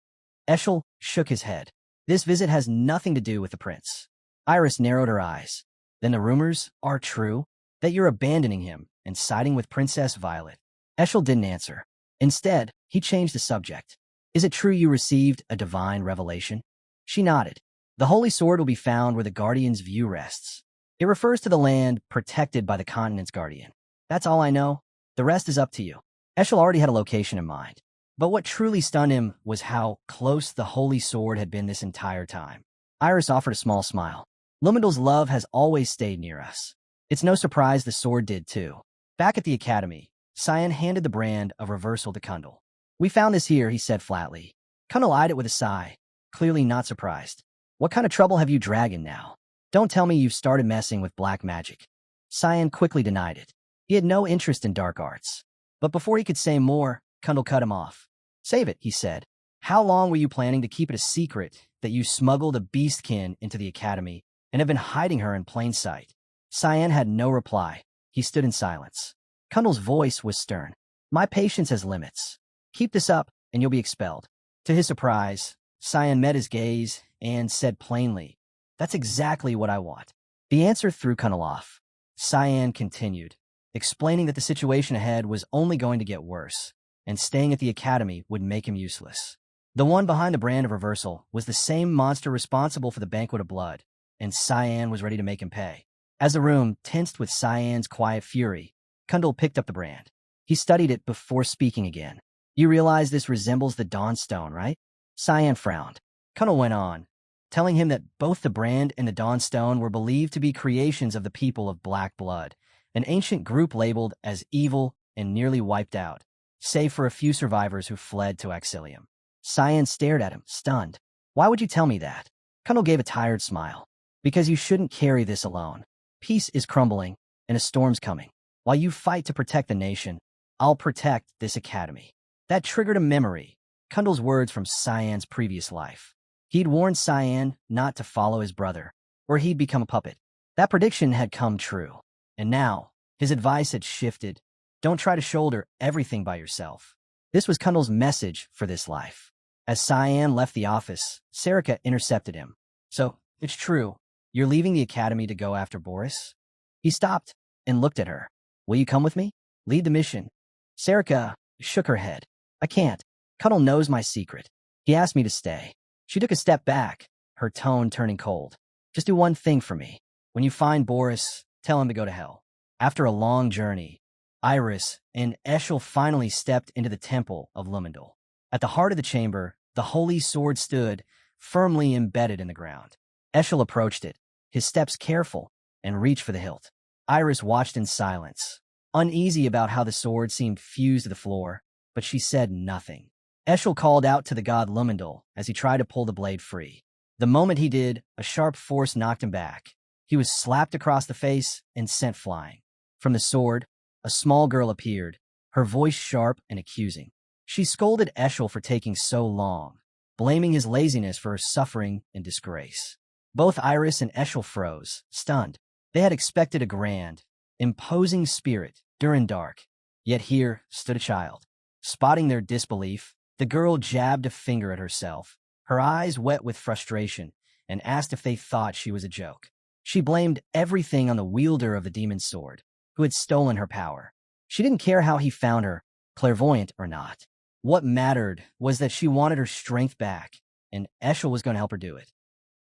Speaker 1: Ascal shook his head. "This visit has nothing to do with the prince." Iris narrowed her eyes. "Then the rumors are true? That you're abandoning him and siding with Princess Violet?" Ascal didn't answer. Instead, he changed the subject. "Is it true you received a divine revelation?" She nodded. "The Holy Sword will be found where the Guardian's view rests. It refers to the land protected by the continent's guardian. That's all I know. The rest is up to you." Ascal already had a location in mind. But what truly stunned him was how close the Holy Sword had been this entire time. Iris offered a small smile. "Lumendal's love has always stayed near us. It's no surprise the sword did too." Back at the academy, Cyan handed the brand of reversal to Kundal. "We found this here," he said flatly. Kundal eyed it with a sigh, clearly not surprised. "What kind of trouble have you dragging now? Don't tell me you've started messing with black magic." Cyan quickly denied it. He had no interest in dark arts. But before he could say more, Kundal cut him off. "Save it," he said. "How long were you planning to keep it a secret that you smuggled a beastkin into the academy and have been hiding her in plain sight?" Cyan had no reply. He stood in silence. Kundal's voice was stern. "My patience has limits. Keep this up, and you'll be expelled." To his surprise, Cyan met his gaze and said plainly, "That's exactly what I want." The answer threw Kundal off. Cyan continued, explaining that the situation ahead was only going to get worse, and staying at the academy would make him useless. The one behind the brand of reversal was the same monster responsible for the Banquet of Blood, and Cyan was ready to make him pay. As the room tensed with Cyan's quiet fury, Kundal picked up the brand. He studied it before speaking again. You realize this resembles the Dawnstone, right? Cyan frowned. Kundal went on, telling him that both the brand and the Dawnstone were believed to be creations of the people of Black Blood, an ancient group labeled as evil and nearly wiped out, save for a few survivors who fled to Axilium. Cyan stared at him, stunned. Why would you tell me that? Kundal gave a tired smile. Because you shouldn't carry this alone. Peace is crumbling, and a storm's coming. While you fight to protect the nation, I'll protect this academy. That triggered a memory, Kundal's words from Cyan's previous life. He'd warned Cyan not to follow his brother, or he'd become a puppet. That prediction had come true. And now, his advice had shifted. Don't try to shoulder everything by yourself. This was Kundal's message for this life. As Cyan left the office, Sera intercepted him. So, it's true. You're leaving the academy to go after Boris? He stopped and looked at her. Will you come with me? Lead the mission. Sera shook her head. I can't. Kundal knows my secret. He asked me to stay. She took a step back, her tone turning cold. Just do one thing for me. When you find Boris, tell him to go to hell. After a long journey, Iris and Ascal finally stepped into the temple of Lumendal. At the heart of the chamber, the holy sword stood, firmly embedded in the ground. Ascal approached it, his steps careful, and reached for the hilt. Iris watched in silence, uneasy about how the sword seemed fused to the floor, but she said nothing. Ascal called out to the god Lumendal as he tried to pull the blade free. The moment he did, a sharp force knocked him back. He was slapped across the face and sent flying. From the sword, a small girl appeared, her voice sharp and accusing. She scolded Ascal for taking so long, blaming his laziness for her suffering and disgrace. Both Iris and Ascal froze, stunned. They had expected a grand, imposing spirit during dark. Yet here stood a child. Spotting their disbelief, the girl jabbed a finger at herself, her eyes wet with frustration, and asked if they thought she was a joke. She blamed everything on the wielder of the demon's sword, who had stolen her power. She didn't care how he found her, clairvoyant or not. What mattered was that she wanted her strength back, and Ascal was going to help her do it.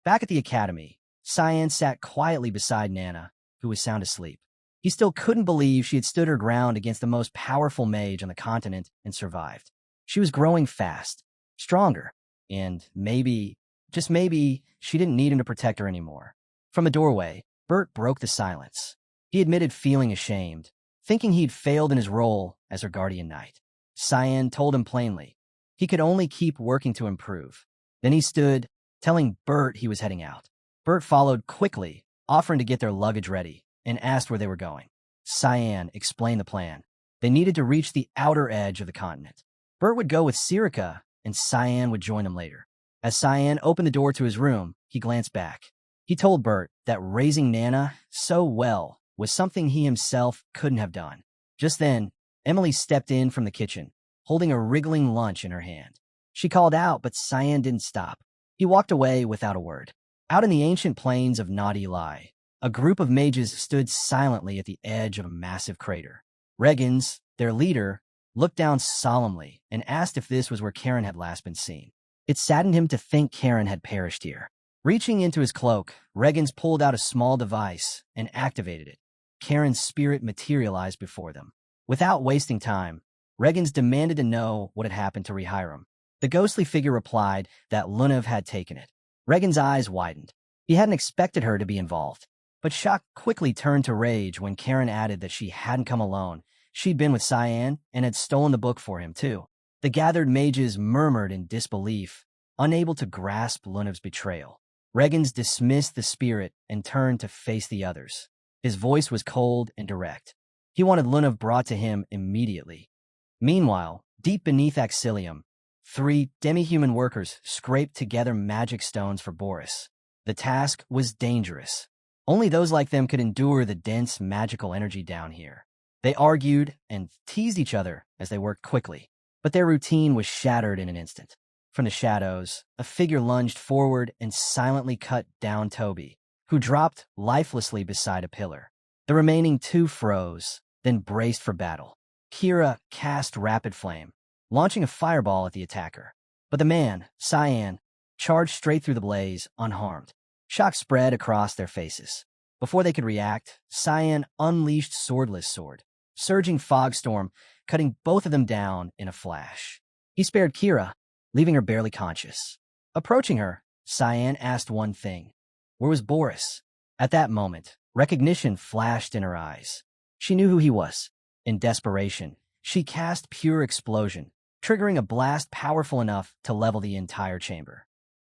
Speaker 1: Back at the academy, Cyan sat quietly beside Nana, who was sound asleep. He still couldn't believe she had stood her ground against the most powerful mage on the continent and survived. She was growing fast, stronger, and maybe, just maybe, she didn't need him to protect her anymore. From a doorway, Bert broke the silence. He admitted feeling ashamed, thinking he'd failed in his role as her guardian knight. Cyan told him plainly he could only keep working to improve. Then he stood, telling Bert he was heading out. Bert followed quickly, offering to get their luggage ready, and asked where they were going. Cyan explained the plan. They needed to reach the outer edge of the continent. Bert would go with Sera, and Cyan would join him later. As Cyan opened the door to his room, he glanced back. He told Bert that raising Nana so well was something he himself couldn't have done. Just then, Emily stepped in from the kitchen, holding a wriggling lunch in her hand. She called out, but Cyan didn't stop. He walked away without a word. Out in the ancient plains of Naughty Lie, a group of mages stood silently at the edge of a massive crater. Regens, their leader, looked down solemnly and asked if this was where Karen had last been seen. It saddened him to think Karen had perished here. Reaching into his cloak, Regens pulled out a small device and activated it. Karen's spirit materialized before them. Without wasting time, Regens demanded to know what had happened to Rehiram. The ghostly figure replied that Lunev had taken it. Regens' eyes widened. He hadn't expected her to be involved. But shock quickly turned to rage when Karen added that she hadn't come alone. She'd been with Cyan and had stolen the book for him, too. The gathered mages murmured in disbelief, unable to grasp Lunev's betrayal. Regens dismissed the spirit and turned to face the others. His voice was cold and direct. He wanted Lunev brought to him immediately. Meanwhile, deep beneath Axilium, 3 demi-human workers scraped together magic stones for Boris. The task was dangerous. Only those like them could endure the dense magical energy down here. They argued and teased each other as they worked quickly, but their routine was shattered in an instant. From the shadows, a figure lunged forward and silently cut down Toby, who dropped lifelessly beside a pillar. The remaining 2 froze, then braced for battle. Kira cast Rapid Flame, launching a fireball at the attacker. But the man, Cyan, charged straight through the blaze, unharmed. Shock spread across their faces. Before they could react, Cyan unleashed Swordless Sword, surging fog storm, cutting both of them down in a flash. He spared Kira, leaving her barely conscious. Approaching her, Cyan asked one thing. Where was Boris? At that moment, recognition flashed in her eyes. She knew who he was. In desperation, she cast Pure Explosion, triggering a blast powerful enough to level the entire chamber.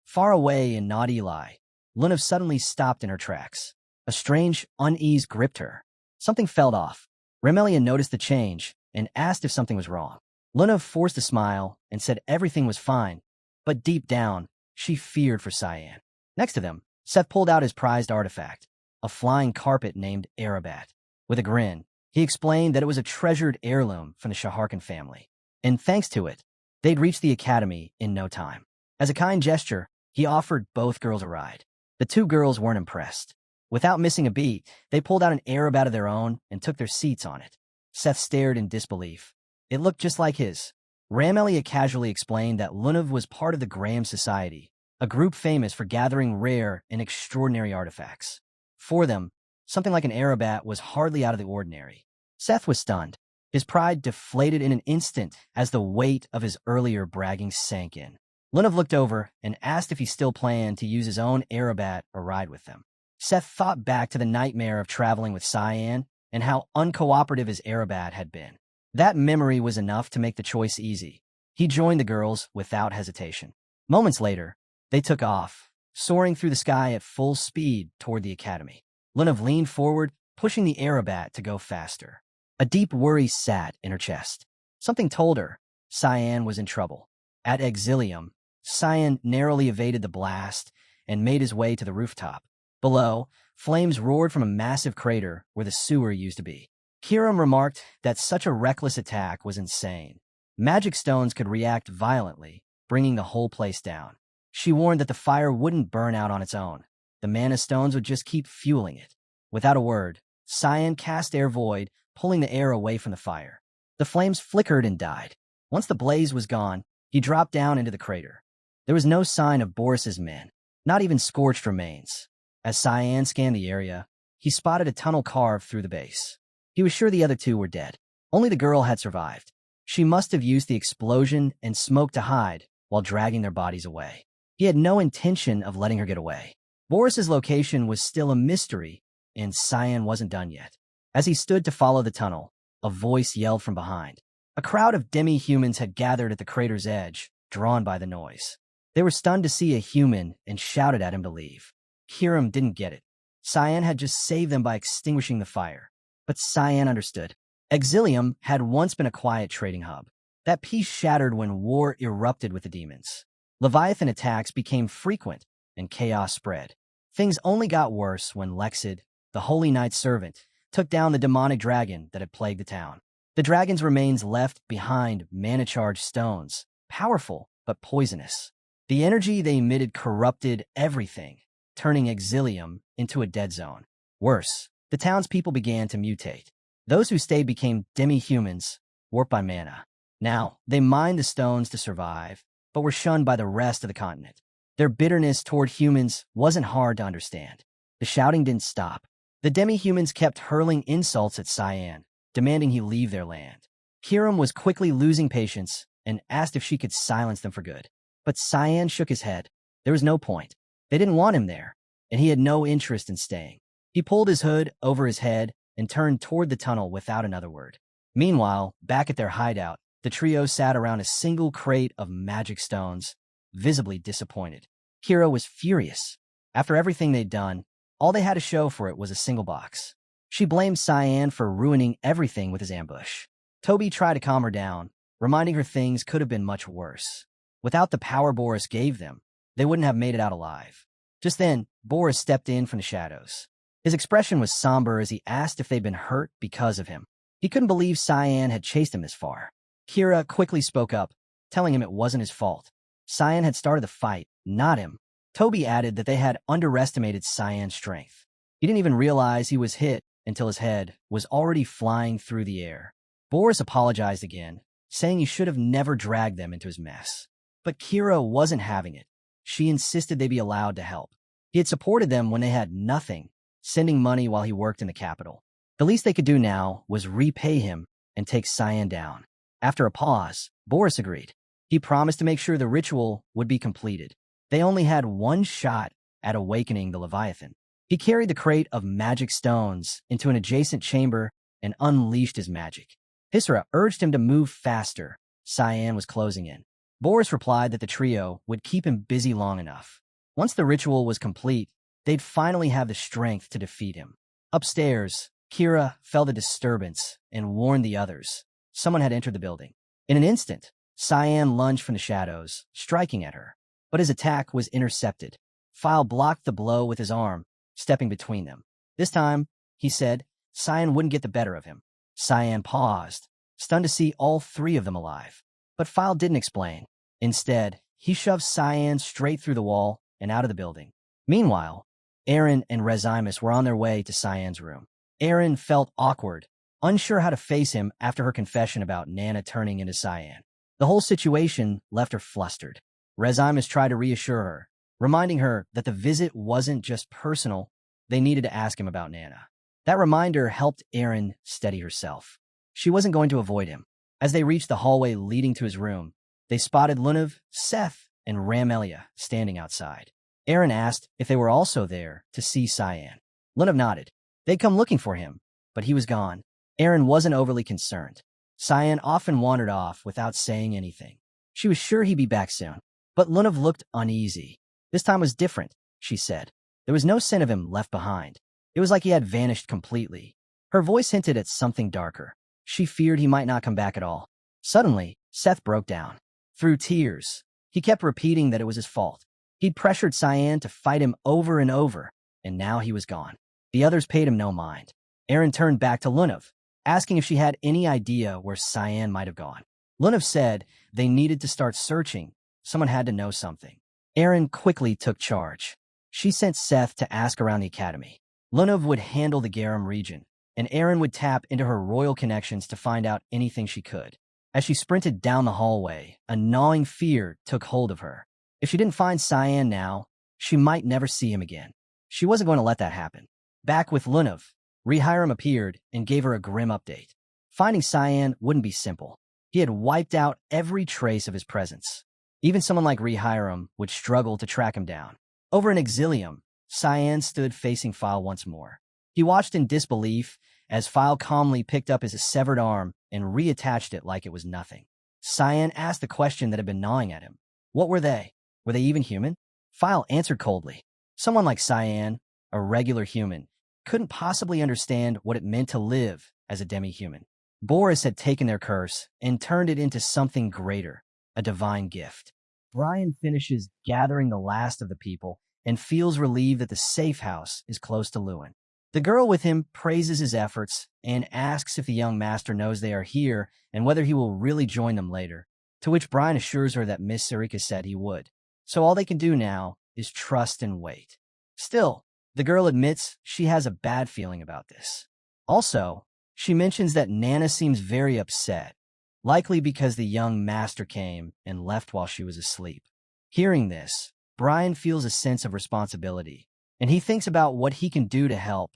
Speaker 1: Far away in Naughty Eli, Lunav suddenly stopped in her tracks. A strange unease gripped her. Something felt off. Remelia noticed the change and asked if something was wrong. Lunav forced a smile and said everything was fine, but deep down, she feared for Cyan. Next to them, Seth pulled out his prized artifact, a flying carpet named Arabat. With a grin, he explained that it was a treasured heirloom from the Shaharkan family, and thanks to it, they'd reach the academy in no time. As a kind gesture, he offered both girls a ride. The two girls weren't impressed. Without missing a beat, they pulled out an Arabat of their own and took their seats on it. Seth stared in disbelief. It looked just like his. Remelia casually explained that Lunav was part of the Graham Society, a group famous for gathering rare and extraordinary artifacts. For them, something like an Arabat was hardly out of the ordinary. Seth was stunned. His pride deflated in an instant as the weight of his earlier bragging sank in. Lunav looked over and asked if he still planned to use his own Arabat or ride with them. Seth thought back to the nightmare of traveling with Cyan and how uncooperative his Arabat had been. That memory was enough to make the choice easy. He joined the girls without hesitation. Moments later, they took off, soaring through the sky at full speed toward the academy. Lunav leaned forward, pushing the Arabat to go faster. A deep worry sat in her chest. Something told her Cyan was in trouble. At Exilium, Cyan narrowly evaded the blast and made his way to the rooftop. Below, flames roared from a massive crater where the sewer used to be. Kiram remarked that such a reckless attack was insane. Magic stones could react violently, bringing the whole place down. She warned that the fire wouldn't burn out on its own. The mana stones would just keep fueling it. Without a word, Cyan cast Air Void, pulling the air away from the fire. The flames flickered and died. Once the blaze was gone, he dropped down into the crater. There was no sign of Boris's men, not even scorched remains. As Cyan scanned the area, he spotted a tunnel carved through the base. He was sure the other two were dead. Only the girl had survived. She must have used the explosion and smoke to hide while dragging their bodies away. He had no intention of letting her get away. Boris's location was still a mystery, and Cyan wasn't done yet. As he stood to follow the tunnel, a voice yelled from behind. A crowd of demi-humans had gathered at the crater's edge, drawn by the noise. They were stunned to see a human and shouted at him to leave. Kiram didn't get it. Cyan had just saved them by extinguishing the fire. But Cyan understood. Exilium had once been a quiet trading hub. That peace shattered when war erupted with the demons. Leviathan attacks became frequent, and chaos spread. Things only got worse when Lexid, the Holy Knight's servant, took down the demonic dragon that had plagued the town. The dragon's remains left behind mana-charged stones, powerful but poisonous. The energy they emitted corrupted everything, turning Exilium into a dead zone. Worse, the townspeople began to mutate. Those who stayed became demi-humans, warped by mana. Now, they mined the stones to survive, but were shunned by the rest of the continent. Their bitterness toward humans wasn't hard to understand. The shouting didn't stop. The demi-humans kept hurling insults at Cyan, demanding he leave their land. Kiram was quickly losing patience and asked if she could silence them for good. But Cyan shook his head. There was no point. They didn't want him there, and he had no interest in staying. He pulled his hood over his head and turned toward the tunnel without another word. Meanwhile, back at their hideout, the trio sat around a single crate of magic stones, visibly disappointed. Kira was furious. After everything they'd done, all they had to show for it was a single box. She blamed Cyan for ruining everything with his ambush. Toby tried to calm her down, reminding her things could have been much worse. Without the power Boris gave them, they wouldn't have made it out alive. Just then, Boris stepped in from the shadows. His expression was somber as he asked if they'd been hurt because of him. He couldn't believe Cyan had chased him this far. Kira quickly spoke up, telling him it wasn't his fault. Cyan had started the fight, not him. Toby added that they had underestimated Cyan's strength. He didn't even realize he was hit until his head was already flying through the air. Boris apologized again, saying he should have never dragged them into his mess. But Kira wasn't having it. She insisted they be allowed to help. He had supported them when they had nothing, sending money while he worked in the capital. The least they could do now was repay him and take Cyan down. After a pause, Boris agreed. He promised to make sure the ritual would be completed. They only had one shot at awakening the Leviathan. He carried the crate of magic stones into an adjacent chamber and unleashed his magic. Sera urged him to move faster. Cyan was closing in. Boris replied that the trio would keep him busy long enough. Once the ritual was complete, they'd finally have the strength to defeat him. Upstairs, Kira felt a disturbance and warned the others. Someone had entered the building. In an instant, Cyan lunged from the shadows, striking at her. But his attack was intercepted. File blocked the blow with his arm, stepping between them. This time, he said, Cyan wouldn't get the better of him. Cyan paused, stunned to see all three of them alive. But File didn't explain. Instead, he shoved Cyan straight through the wall and out of the building. Meanwhile, Aaron and Rezimus were on their way to Cyan's room. Aaron felt awkward, unsure how to face him after her confession about Nana turning into Cyan. The whole situation left her flustered. Rezimus tried to reassure her, reminding her that the visit wasn't just personal, they needed to ask him about Nana. That reminder helped Aaron steady herself. She wasn't going to avoid him. As they reached the hallway leading to his room, they spotted Lunav, Seth, and Ramelia standing outside. Aaron asked if they were also there to see Cyan. Lunav nodded. They'd come looking for him, but he was gone. Aaron wasn't overly concerned. Cyan often wandered off without saying anything. She was sure he'd be back soon. But Lunav looked uneasy. This time was different, she said. There was no scent of him left behind. It was like he had vanished completely. Her voice hinted at something darker. She feared he might not come back at all. Suddenly, Seth broke down. Through tears, he kept repeating that it was his fault. He'd pressured Cyan to fight him over and over, and now he was gone. The others paid him no mind. Aaron turned back to Lunav, asking if she had any idea where Cyan might have gone. Lunav said they needed to start searching. Someone had to know something. Aaron quickly took charge. She sent Seth to ask around the academy. Lunav would handle the Garum region, and Aaron would tap into her royal connections to find out anything she could. As she sprinted down the hallway, a gnawing fear took hold of her. If she didn't find Cyan now, she might never see him again. She wasn't going to let that happen. Back with Lunav, Rehiram appeared and gave her a grim update. Finding Cyan wouldn't be simple. He had wiped out every trace of his presence. Even someone like Rehiram would struggle to track him down. Over in Exilium, Cyan stood facing File once more. He watched in disbelief as File calmly picked up his severed arm and reattached it like it was nothing. Cyan asked the question that had been gnawing at him. What were they? Were they even human? File answered coldly. Someone like Cyan, a regular human, couldn't possibly understand what it meant to live as a demi-human. Boris had taken their curse and turned it into something greater, a divine gift. Brian finishes gathering the last of the people and feels relieved that the safe house is close to Lewin. The girl with him praises his efforts and asks if the young master knows they are here and whether he will really join them later, to which Brian assures her that Miss Sarika said he would. So all they can do now is trust and wait. Still, the girl admits she has a bad feeling about this. Also, she mentions that Nana seems very upset, likely because the young master came and left while she was asleep. Hearing this, Brian feels a sense of responsibility, and he thinks about what he can do to help,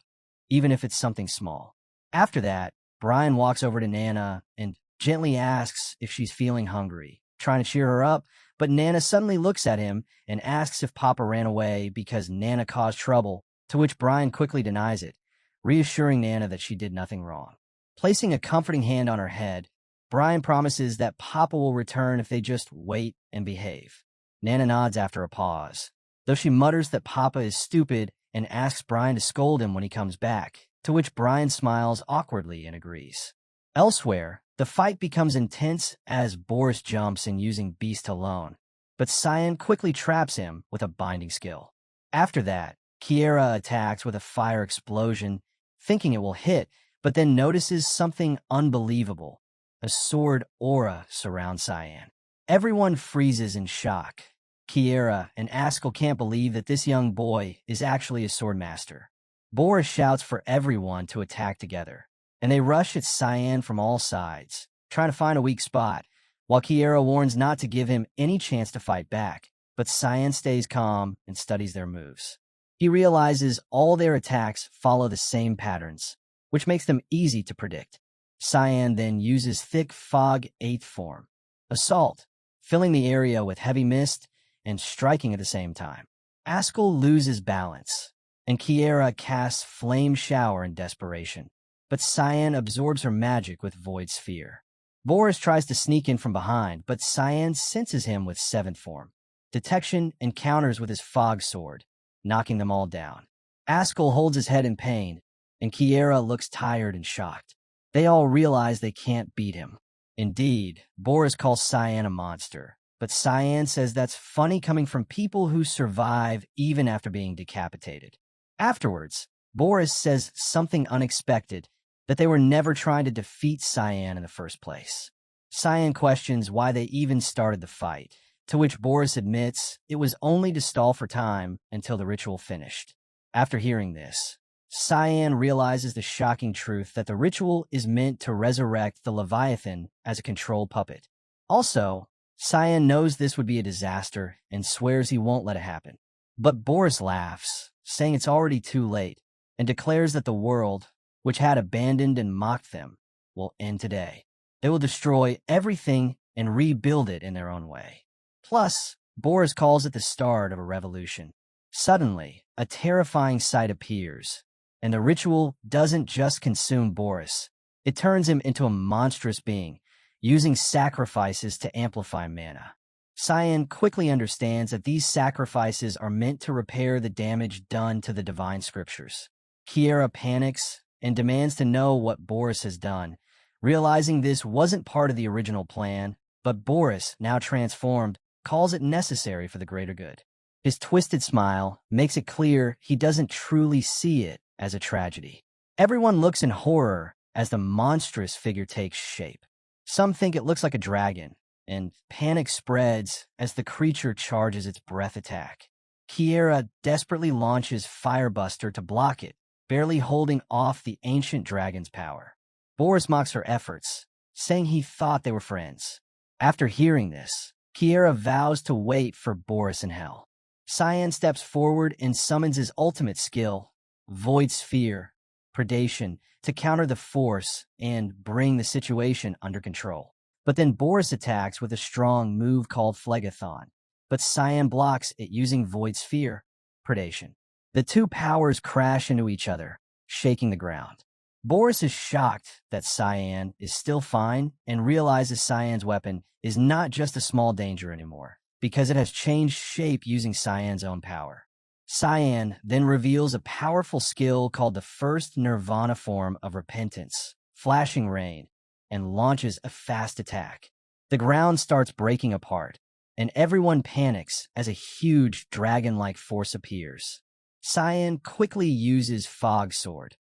Speaker 1: even if it's something small. After that, Brian walks over to Nana and gently asks if she's feeling hungry, trying to cheer her up, but Nana suddenly looks at him and asks if Papa ran away because Nana caused trouble, to which Brian quickly denies it, reassuring Nana that she did nothing wrong. Placing a comforting hand on her head, Brian promises that Papa will return if they just wait and behave. Nana nods after a pause, though she mutters that Papa is stupid and asks Brian to scold him when he comes back, to which Brian smiles awkwardly and agrees. Elsewhere, the fight becomes intense as Boris jumps in using Beast alone, but Cyan quickly traps him with a binding skill. After that, Kiera attacks with a fire explosion, thinking it will hit, but then notices something unbelievable. A sword aura surrounds Cyan. Everyone freezes in shock. Kiera and Ascal can't believe that this young boy is actually a sword master. Boris shouts for everyone to attack together, and they rush at Cyan from all sides, trying to find a weak spot, while Kiera warns not to give him any chance to fight back, but Cyan stays calm and studies their moves. He realizes all their attacks follow the same patterns, which makes them easy to predict. Cyan then uses thick fog 8th form, assault, filling the area with heavy mist and striking at the same time. Ascal loses balance, and Kiera casts Flame Shower in desperation, but Cyan absorbs her magic with Void Sphere. Boris tries to sneak in from behind, but Cyan senses him with 7th form, detection, and counters with his Fog Sword, knocking them all down. Ascal holds his head in pain, and Kiera looks tired and shocked. They all realize they can't beat him. Indeed, Boris calls Cyan a monster, but Cyan says that's funny coming from people who survive even after being decapitated. Afterwards, Boris says something unexpected, that they were never trying to defeat Cyan in the first place. Cyan questions why they even started the fight, to which Boris admits it was only to stall for time until the ritual finished. After hearing this, Cyan realizes the shocking truth that the ritual is meant to resurrect the Leviathan as a control puppet. Also, Cyan knows this would be a disaster and swears he won't let it happen. But Boris laughs, saying it's already too late, and declares that the world, which had abandoned and mocked them, will end today. They will destroy everything and rebuild it in their own way. Plus, Boris calls it the start of a revolution. Suddenly, a terrifying sight appears, and the ritual doesn't just consume Boris. It turns him into a monstrous being, using sacrifices to amplify mana. Cyan quickly understands that these sacrifices are meant to repair the damage done to the divine scriptures. Kiera panics and demands to know what Boris has done, realizing this wasn't part of the original plan, but Boris, now transformed, calls it necessary for the greater good. His twisted smile makes it clear he doesn't truly see it as a tragedy. Everyone looks in horror as the monstrous figure takes shape. Some think it looks like a dragon, and panic spreads as the creature charges its breath attack. Kiera desperately launches Firebuster to block it, barely holding off the ancient dragon's power. Boris mocks her efforts, saying he thought they were friends. After hearing this, Kiera vows to wait for Boris in hell. Cyan steps forward and summons his ultimate skill, Void Sphere, Predation, to counter the force and bring the situation under control. But then Boris attacks with a strong move called Phlegathon, but Cyan blocks it using Void Sphere, Predation. The two powers crash into each other, shaking the ground. Boris is shocked that Cyan is still fine and realizes Cyan's weapon is not just a small danger anymore, because it has changed shape using Cyan's own power. Cyan then reveals a powerful skill called the first Nirvana form of Repentance, Flashing Rain, and launches a fast attack. The ground starts breaking apart, and everyone panics as a huge dragon-like force appears. Cyan quickly uses Fog Sword,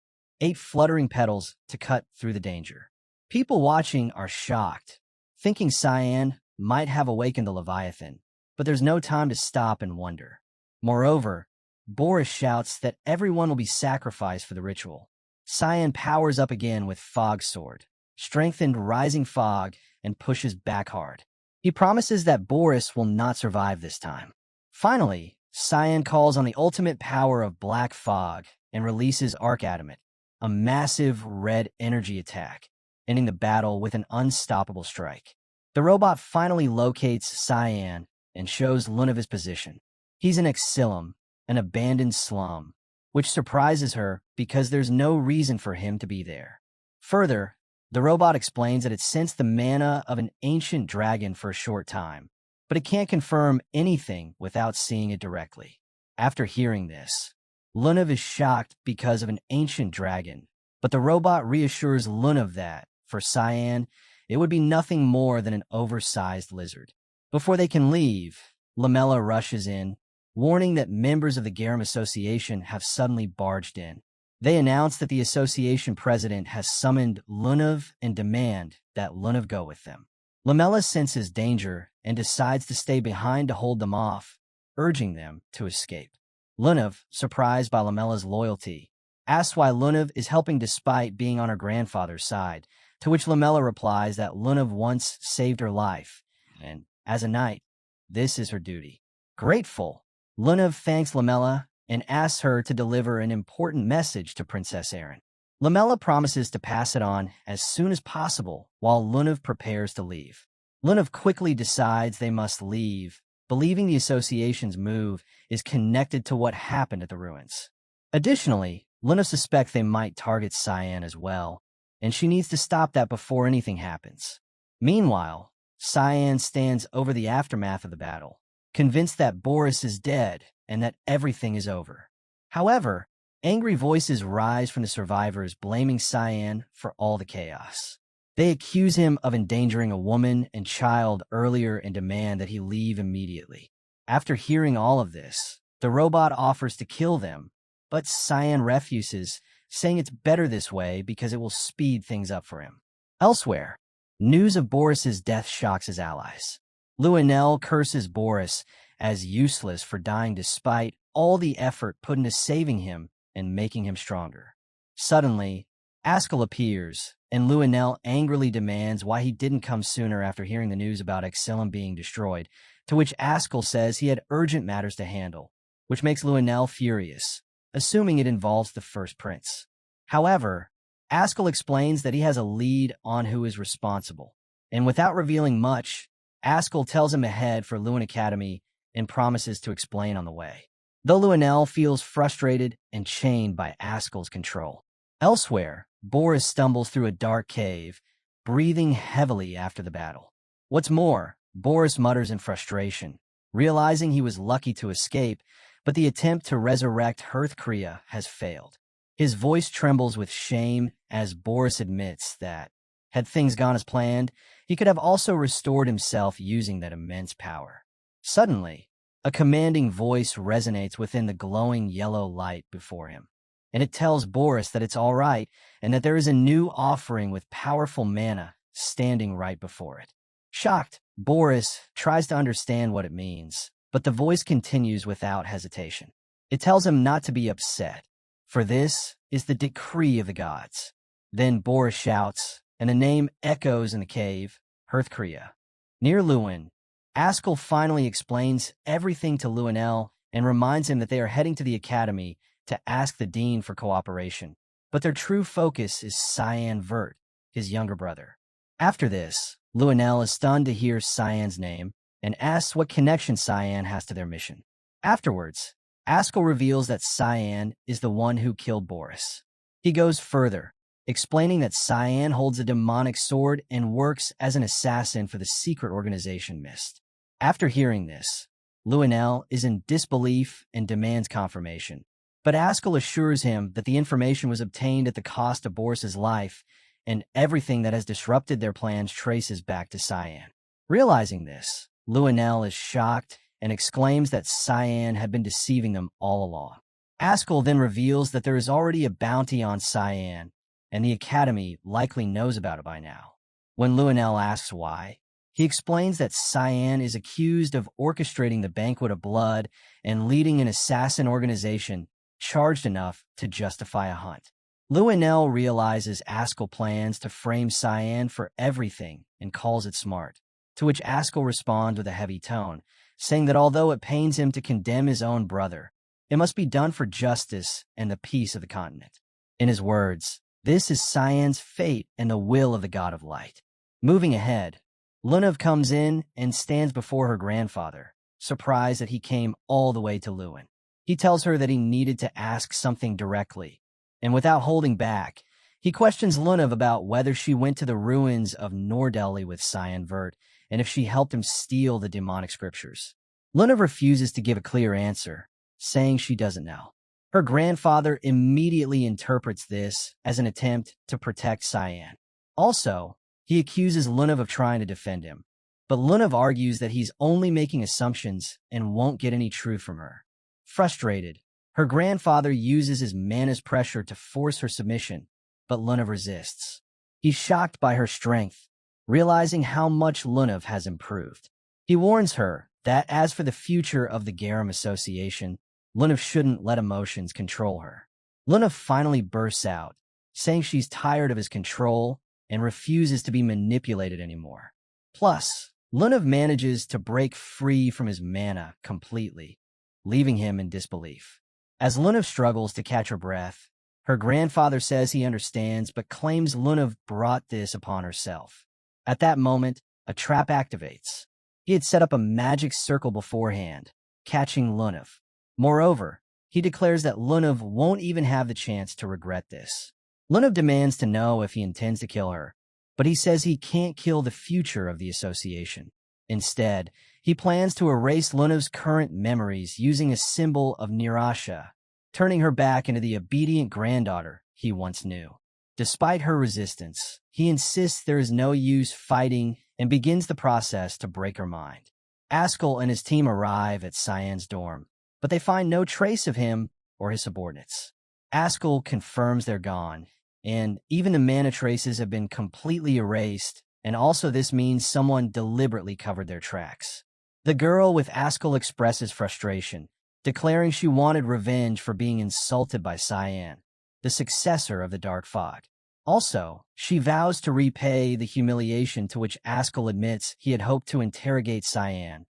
Speaker 1: 8 fluttering petals to cut through the danger. People watching are shocked, thinking Cyan might have awakened the Leviathan, but there's no time to stop and wonder. Moreover, Boris shouts that everyone will be sacrificed for the ritual. Cyan powers up again with Fog Sword, strengthened Rising Fog, and pushes back hard. He promises that Boris will not survive this time. Finally, Cyan calls on the ultimate power of Black Fog and releases Arc Adamant, a massive red energy attack, ending the battle with an unstoppable strike. The robot finally locates Cyan and shows Lunav his position. He's in Exilum, an abandoned slum, which surprises her because there's no reason for him to be there. Further, the robot explains that it sensed the mana of an ancient dragon for a short time, but it can't confirm anything without seeing it directly. After hearing this, Lunav is shocked because of an ancient dragon, but the robot reassures Lunav that, for Cyan, it would be nothing more than an oversized lizard. Before they can leave, Lamella rushes in, warning that members of the Garum Association have suddenly barged in. They announce that the association president has summoned Lunav and demand that Lunav go with them. Lamella senses danger and decides to stay behind to hold them off, urging them to escape. Lunav, surprised by Lamella's loyalty, asks why Lunav is helping despite being on her grandfather's side, To which Lamella replies that Lunav once saved her life, and as a knight, this is her duty. Grateful, Lunav thanks Lamella and asks her to deliver an important message to Princess Erin. Lamella promises to pass it on as soon as possible while Lunav prepares to leave. Lunav quickly decides they must leave, believing the association's move is connected to what happened at the ruins. Additionally, Lunav suspects they might target Cyan as well, and she needs to stop that before anything happens. Meanwhile, Cyan stands over the aftermath of the battle, convinced that Boris is dead and that everything is over. However, angry voices rise from the survivors blaming Cyan for all the chaos. They accuse him of endangering a woman and child earlier and demand that he leave immediately. After hearing all of this, the robot offers to kill them, but Cyan refuses, saying it's better this way because it will speed things up for him. Elsewhere, news of Boris's death shocks his allies. Luenel curses Boris as useless for dying despite all the effort put into saving him and making him stronger. Suddenly, Ascal appears, and Luenel angrily demands why he didn't come sooner after hearing the news about Exilum being destroyed, to which Ascal says he had urgent matters to handle, which makes Luenel furious, assuming it involves the first prince. However, Ascal explains that he has a lead on who is responsible, and without revealing much, Ascal tells him ahead for Lewin Academy and promises to explain on the way. Though Luenel feels frustrated and chained by Ascal's control. Elsewhere, Boris stumbles through a dark cave, breathing heavily after the battle. What's more, Boris mutters in frustration, realizing he was lucky to escape, but the attempt to resurrect Hearthcrea has failed. His voice trembles with shame as Boris admits that, had things gone as planned, he could have also restored himself using that immense power. Suddenly, a commanding voice resonates within the glowing yellow light before him, and it tells Boris that it's all right and that there is a new offering with powerful mana standing right before it. Shocked, Boris tries to understand what it means, but the voice continues without hesitation. It tells him not to be upset, for this is the decree of the gods. Then Boris shouts, and a name echoes in the cave, Hearthcrea. Near Lewin, Ascal finally explains everything to Luenel and reminds him that they are heading to the academy to ask the dean for cooperation, but their true focus is Cyan Vert, his younger brother. After this, Luenel is stunned to hear Cyan's name and asks what connection Cyan has to their mission. Afterwards, Ascal reveals that Cyan is the one who killed Boris. He goes further, explaining that Cyan holds a demonic sword and works as an assassin for the secret organization Mist. After hearing this, Luenel is in disbelief and demands confirmation, but Ascal assures him that the information was obtained at the cost of Boris's life, and everything that has disrupted their plans traces back to Cyan. Realizing this, Luenel is shocked and exclaims that Cyan had been deceiving them all along. Ascal then reveals that there is already a bounty on Cyan, and the Academy likely knows about it by now. When Luenel asks why, he explains that Cyan is accused of orchestrating the Banquet of Blood and leading an assassin organization charged enough to justify a hunt. Luenel realizes Ascal plans to frame Cyan for everything and calls it smart, to which Ascal responds with a heavy tone, saying that although it pains him to condemn his own brother, it must be done for justice and the peace of the continent. In his words, this is Cyan's fate and the will of the God of Light. Moving ahead, Lunav comes in and stands before her grandfather, surprised that he came all the way to Lewin. He tells her that he needed to ask something directly, and without holding back, he questions Lunav about whether she went to the ruins of Nordelli with Cyan Vert and if she helped him steal the demonic scriptures. Lunav refuses to give a clear answer, saying she doesn't know. Her grandfather immediately interprets this as an attempt to protect Cyan. Also, he accuses Lunav of trying to defend him, but Lunav argues that he's only making assumptions and won't get any truth from her. Frustrated, her grandfather uses his mana's pressure to force her submission, but Lunav resists. He's shocked by her strength, realizing how much Lunav has improved. He warns her that as for the future of the Garum Association, Lunav shouldn't let emotions control her. Lunav finally bursts out, saying she's tired of his control and refuses to be manipulated anymore. Plus, Lunav manages to break free from his mana completely, leaving him in disbelief. As Lunav struggles to catch her breath, her grandfather says he understands but claims Lunav brought this upon herself. At that moment, a trap activates. He had set up a magic circle beforehand, catching Lunav. Moreover, he declares that Lunav won't even have the chance to regret this. Lunav demands to know if he intends to kill her, but he says he can't kill the future of the association. Instead, he plans to erase Lunav's current memories using a symbol of Nirasha, turning her back into the obedient granddaughter he once knew. Despite her resistance, he insists there is no use fighting and begins the process to break her mind. Ascal and his team arrive at Cyan's dorm, but they find no trace of him or his subordinates. Ascal confirms they're gone, and even the mana traces have been completely erased, and also this means someone deliberately covered their tracks. The girl with Ascal expresses frustration, declaring she wanted revenge for being insulted by Cyan, the successor of the Dark Fog. Also, she vows to repay the humiliation to which Ascal admits he had hoped to interrogate Cyan.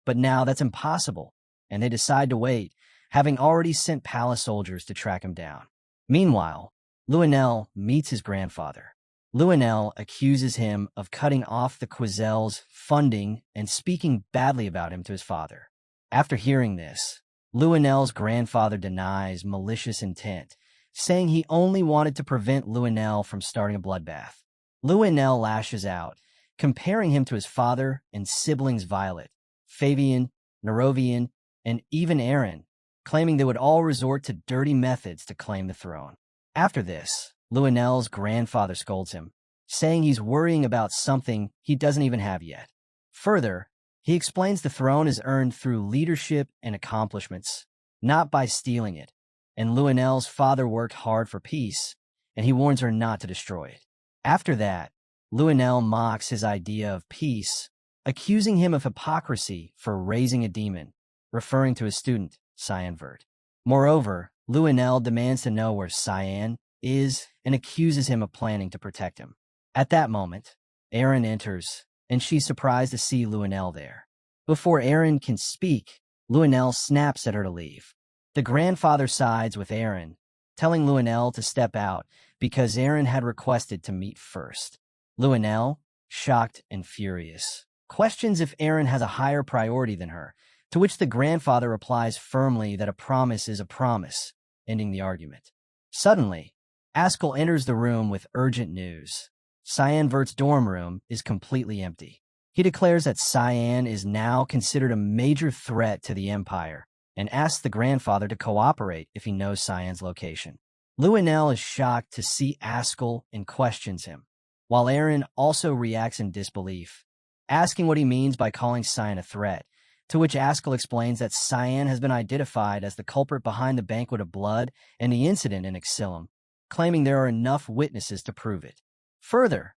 Speaker 1: But now that's impossible, and they decide to wait, having already sent palace soldiers to track him down. Meanwhile, Luenel meets his grandfather. Luenel accuses him of cutting off the Quizel's funding and speaking badly about him to his father. After hearing this, Luenel's grandfather denies malicious intent, saying he only wanted to prevent Luenel from starting a bloodbath. Luenel lashes out, comparing him to his father and siblings Violet, Fabian, Nerovian, and even Aaron, claiming they would all resort to dirty methods to claim the throne. After this, Luenel's grandfather scolds him, saying he's worrying about something he doesn't even have yet. Further, he explains the throne is earned through leadership and accomplishments, not by stealing it, and Luenel's father worked hard for peace, and he warns her not to destroy it. After that, Luenel mocks his idea of peace, accusing him of hypocrisy for raising a demon, referring to his student, Cyanvert. Moreover, Luenel demands to know where Cyan is and accuses him of planning to protect him. At that moment, Aaron enters, and she's surprised to see Luenel there. Before Aaron can speak, Luenel snaps at her to leave. The grandfather sides with Aaron, telling Luenel to step out because Aaron had requested to meet first. Luenel, shocked and furious, questions if Aaron has a higher priority than her, to which the grandfather replies firmly that a promise is a promise, ending the argument. Suddenly, Ascal enters the room with urgent news. Cyanvert's dorm room is completely empty. He declares that Cyan is now considered a major threat to the Empire and asks the grandfather to cooperate if he knows Cyan's location. Luenel is shocked to see Ascal and questions him, while Aaron also reacts in disbelief, asking what he means by calling Cyan a threat, to which Ascal explains that Cyan has been identified as the culprit behind the Banquet of Blood and the incident in Exilum, claiming there are enough witnesses to prove it. Further,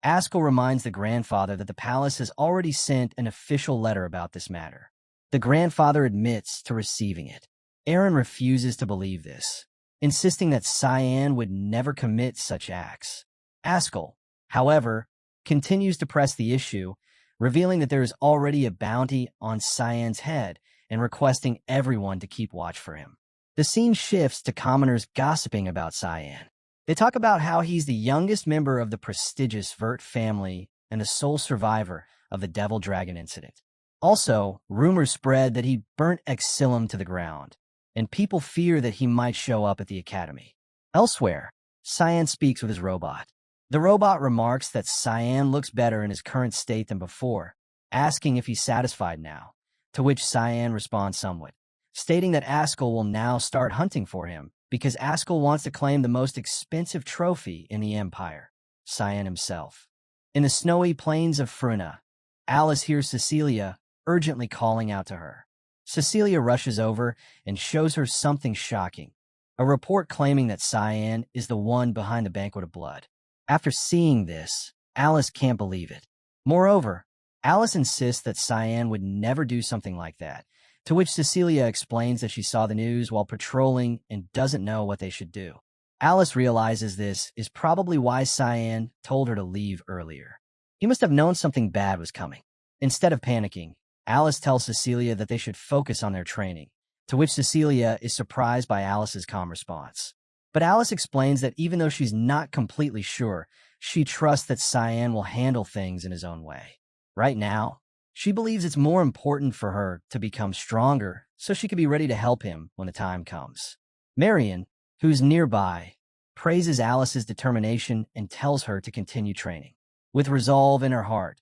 Speaker 1: Ascal reminds the grandfather that the palace has already sent an official letter about this matter. The grandfather admits to receiving it. Aaron refuses to believe this, insisting that Cyan would never commit such acts. Ascal, however, continues to press the issue, revealing that there is already a bounty on Cyan's head and requesting everyone to keep watch for him. The scene shifts to commoners gossiping about Cyan. They talk about how he's the youngest member of the prestigious Vert family and the sole survivor of the Devil Dragon incident. Also, rumors spread that he burnt Exilum to the ground, and people fear that he might show up at the academy. Elsewhere, Cyan speaks with his robot. The robot remarks that Cyan looks better in his current state than before, asking if he's satisfied now, to which Cyan responds somewhat, stating that Ascal will now start hunting for him because Ascal wants to claim the most expensive trophy in the Empire, Cyan himself. In the snowy plains of Fuina, Alice hears Cecilia urgently calling out to her. Cecilia rushes over and shows her something shocking, a report claiming that Cyan is the one behind the Banquet of Blood. After seeing this, Alice can't believe it. Moreover, Alice insists that Cyan would never do something like that, to which Cecilia explains that she saw the news while patrolling and doesn't know what they should do. Alice realizes this is probably why Cyan told her to leave earlier. He must have known something bad was coming. Instead of panicking, Alice tells Cecilia that they should focus on their training, to which Cecilia is surprised by Alice's calm response. But Alice explains that even though she's not completely sure, she trusts that Cyan will handle things in his own way. Right now, she believes it's more important for her to become stronger so she can be ready to help him when the time comes. Marion, who's nearby, praises Alice's determination and tells her to continue training. With resolve in her heart,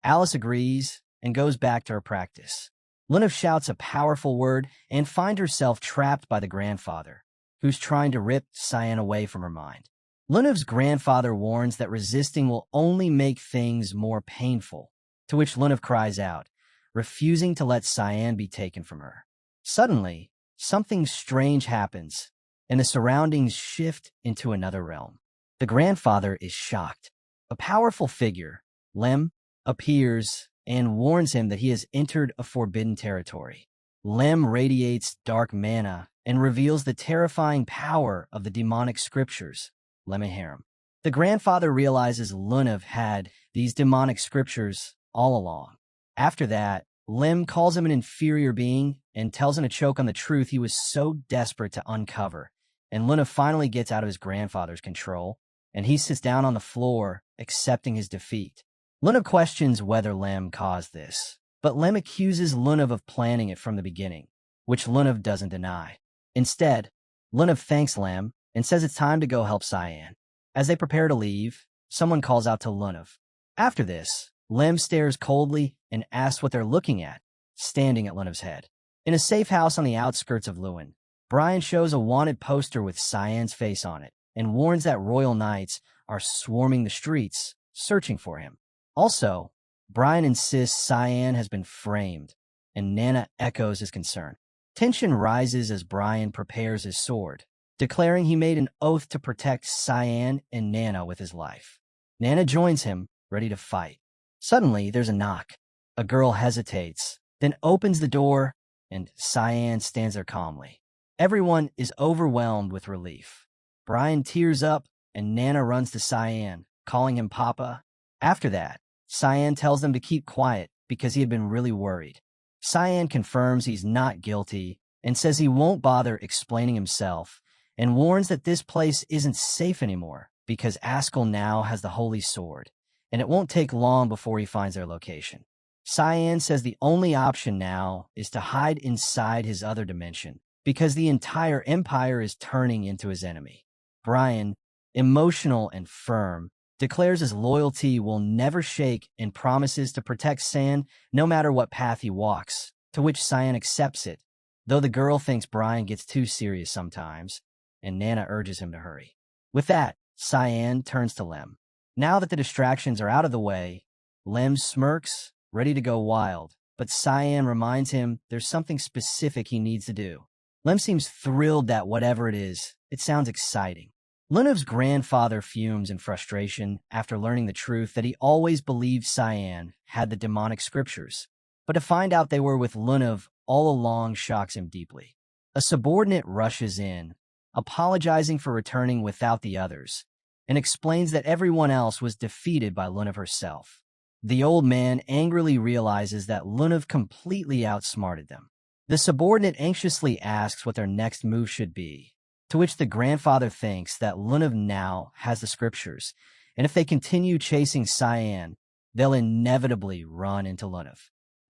Speaker 1: Alice agrees and goes back to her practice. Lunav shouts a powerful word and finds herself trapped by the grandfather, who's trying to rip Cyan away from her mind. Lunav's grandfather warns that resisting will only make things more painful, to which Lunav cries out, refusing to let Cyan be taken from her. Suddenly, something strange happens, and the surroundings shift into another realm. The grandfather is shocked. A powerful figure, Lem, appears and warns him that he has entered a forbidden territory. Lem radiates dark mana and reveals the terrifying power of the demonic scriptures, Lemmiharem. The grandfather realizes Lunav had these demonic scriptures all along. After that, Lem calls him an inferior being and tells him to choke on the truth he was so desperate to uncover. And Lunav finally gets out of his grandfather's control, and he sits down on the floor, accepting his defeat. Lunav questions whether Lem caused this, but Lem accuses Lunav of planning it from the beginning, which Lunav doesn't deny. Instead, Lunav thanks Lem and says it's time to go help Cyan. As they prepare to leave, someone calls out to Lunav. After this, Lem stares coldly and asks what they're looking at, standing at Lunav's head. In a safe house on the outskirts of Lewin, Brian shows a wanted poster with Cyan's face on it and warns that royal knights are swarming the streets, searching for him. Also, Brian insists Cyan has been framed, and Nana echoes his concern. Tension rises as Brian prepares his sword, declaring he made an oath to protect Cyan and Nana with his life. Nana joins him, ready to fight. Suddenly, there's a knock. A girl hesitates, then opens the door, and Cyan stands there calmly. Everyone is overwhelmed with relief. Brian tears up, and Nana runs to Cyan, calling him Papa. After that, Cyan tells them to keep quiet because he had been really worried. Cyan confirms he's not guilty and says he won't bother explaining himself and warns that this place isn't safe anymore because Ascal now has the Holy Sword, and it won't take long before he finds their location. Cyan says the only option now is to hide inside his other dimension because the entire empire is turning into his enemy. Brian, emotional and firm, declares his loyalty will never shake and promises to protect Cyan no matter what path he walks, to which Cyan accepts it, though the girl thinks Brian gets too serious sometimes, and Nana urges him to hurry. With that, Cyan turns to Lem. Now that the distractions are out of the way, Lem smirks, ready to go wild, but Cyan reminds him there's something specific he needs to do. Lem seems thrilled that whatever it is, it sounds exciting. Lunav's grandfather fumes in frustration after learning the truth that he always believed Cyan had the demonic scriptures, but to find out they were with Lunav all along shocks him deeply. A subordinate rushes in, apologizing for returning without the others, and explains that everyone else was defeated by Lunav herself. The old man angrily realizes that Lunav completely outsmarted them. The subordinate anxiously asks what their next move should be, to which the grandfather thinks that Lunav now has the scriptures, and if they continue chasing Cyan, they'll inevitably run into Lunav.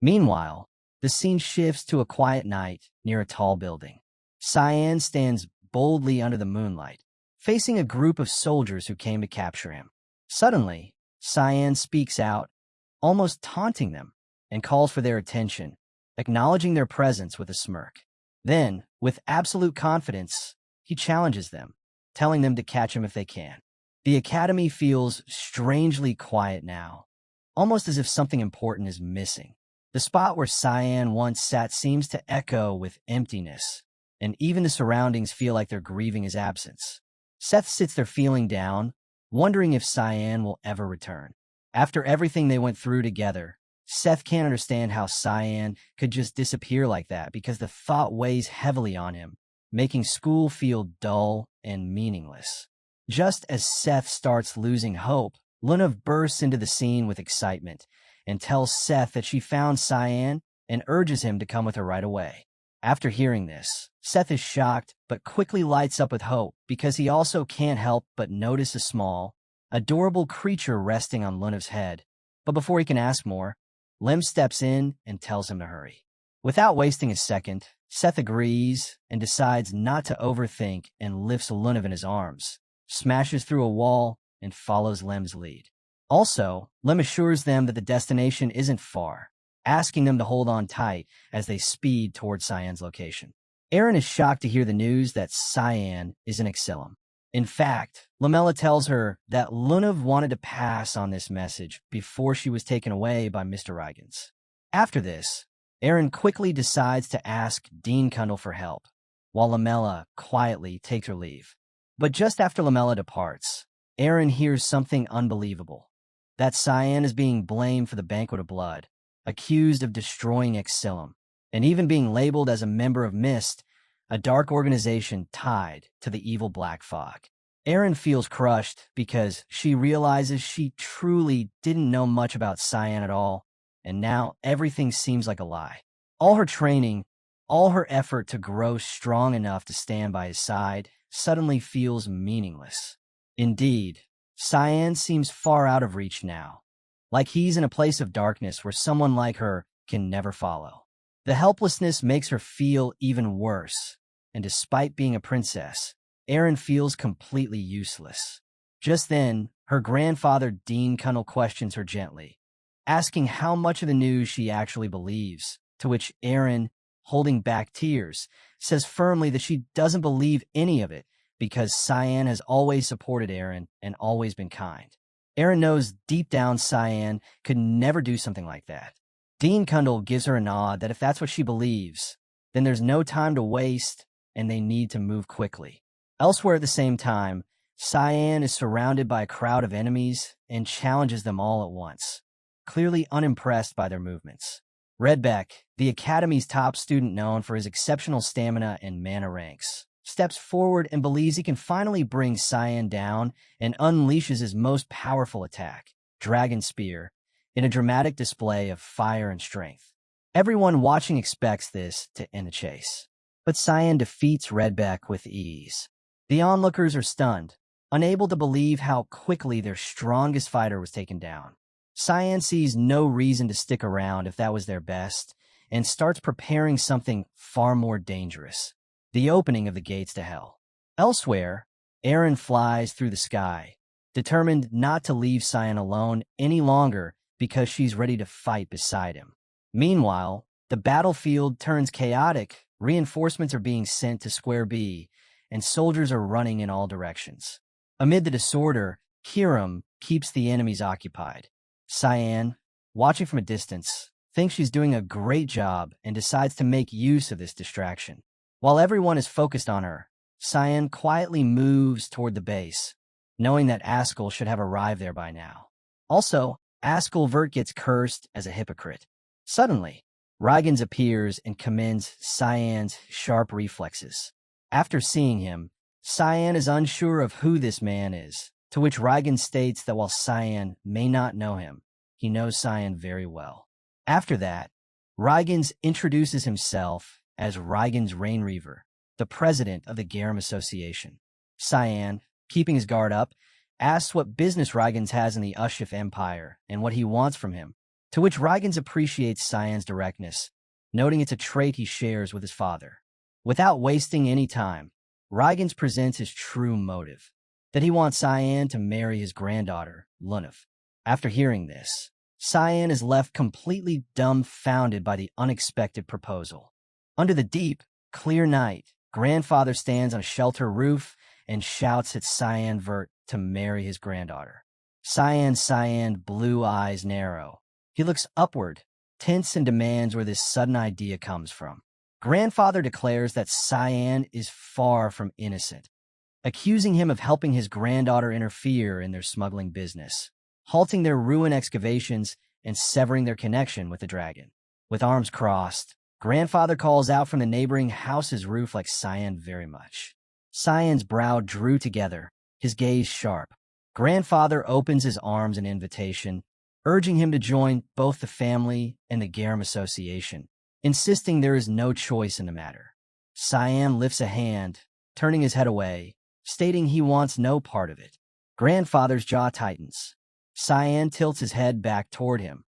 Speaker 1: Meanwhile, the scene shifts to a quiet night near a tall building. Cyan stands boldly under the moonlight, facing a group of soldiers who came to capture him. Suddenly, Cyan speaks out, almost taunting them, and calls for their attention, acknowledging their presence with a smirk. Then, with absolute confidence, he challenges them, telling them to catch him if they can. The academy feels strangely quiet now, almost as if something important is missing. The spot where Cyan once sat seems to echo with emptiness, and even the surroundings feel like they're grieving his absence. Seth sits there feeling down, wondering if Cyan will ever return. After everything they went through together, Seth can't understand how Cyan could just disappear like that because the thought weighs heavily on him making school feel dull and meaningless. Just as Seth starts losing hope, Lunav bursts into the scene with excitement and tells Seth that she found Cyan and urges him to come with her right away. After hearing this, Seth is shocked but quickly lights up with hope because he also can't help but notice a small, adorable creature resting on Lunav's head. But before he can ask more, Lim steps in and tells him to hurry. Without wasting a second, Seth agrees and decides not to overthink and lifts Lunav in his arms, smashes through a wall, and follows Lim's lead. Also, Lim assures them that the destination isn't far, asking them to hold on tight as they speed towards Cyan's location. Aaron is shocked to hear the news that Cyan is in Exilum. In fact, Lamella tells her that Lunav wanted to pass on this message before she was taken away by Mr. Rigens. After this, Aaron quickly decides to ask Dean Kundal for help, while Lamella quietly takes her leave. But just after Lamella departs, Aaron hears something unbelievable. That Cyan is being blamed for the Banquet of Blood, accused of destroying Exilum, and even being labeled as a member of Mist, a dark organization tied to the evil Black Fog. Aaron feels crushed because she realizes she truly didn't know much about Cyan at all, and now everything seems like a lie. All her training, all her effort to grow strong enough to stand by his side, suddenly feels meaningless. Indeed, Cyan seems far out of reach now, like he's in a place of darkness where someone like her can never follow. The helplessness makes her feel even worse, and despite being a princess, Aaron feels completely useless. Just then, her grandfather Dean Kundal questions her gently, asking how much of the news she actually believes, to which Aaron, holding back tears, says firmly that she doesn't believe any of it because Cyan has always supported Aaron and always been kind. Aaron knows deep down Cyan could never do something like that. Dean Kundal gives her a nod that if that's what she believes, then there's no time to waste and they need to move quickly. Elsewhere at the same time, Cyan is surrounded by a crowd of enemies and challenges them all at once, clearly unimpressed by their movements. Redbeck, the Academy's top student known for his exceptional stamina and mana ranks, steps forward and believes he can finally bring Cyan down and unleashes his most powerful attack, Dragon Spear, in a dramatic display of fire and strength. Everyone watching expects this to end the chase, but Cyan defeats Redbeck with ease. The onlookers are stunned, unable to believe how quickly their strongest fighter was taken down. Cyan sees no reason to stick around if that was their best, and starts preparing something far more dangerous, the opening of the gates to hell. Elsewhere, Aaron flies through the sky, determined not to leave Cyan alone any longer because she's ready to fight beside him. Meanwhile, the battlefield turns chaotic, reinforcements are being sent to Square B, and soldiers are running in all directions. Amid the disorder, Kiram keeps the enemies occupied. Cyan, watching from a distance, thinks she's doing a great job and decides to make use of this distraction. While everyone is focused on her, Cyan quietly moves toward the base, knowing that Ascal should have arrived there by now. Also, Ascal Vert gets cursed as a hypocrite. Suddenly, Rigens appears and commends Cyan's sharp reflexes. After seeing him, Cyan is unsure of who this man is, to which Rigens states that while Cyan may not know him, he knows Cyan very well. After that, Rigens introduces himself as Rigens Rainreaver, the president of the Garum Association. Cyan, keeping his guard up, asks what business Rigens has in the Ushif Empire and what he wants from him, to which Rigens appreciates Cyan's directness, noting it's a trait he shares with his father. Without wasting any time, Rigens presents his true motive, that he wants Cyan to marry his granddaughter, Lunav. After hearing this, Cyan is left completely dumbfounded by the unexpected proposal. Under the deep, clear night, grandfather stands on a shelter roof and shouts at Cyan Vert to marry his granddaughter. Cyan blue eyes narrow. He looks upward, tense, and demands where this sudden idea comes from. Grandfather declares that Cyan is far from innocent, accusing him of helping his granddaughter interfere in their smuggling business, halting their ruin excavations and severing their connection with the dragon. With arms crossed, Grandfather calls out from the neighboring house's roof like Cyan very much. Cyan's brow drew together, his gaze sharp. Grandfather opens his arms in invitation, urging him to join both the family and the Garum Association, insisting there is no choice in the matter. Cyan lifts a hand, turning his head away, stating he wants no part of it. Grandfather's jaw tightens. Cyan tilts his head back toward him,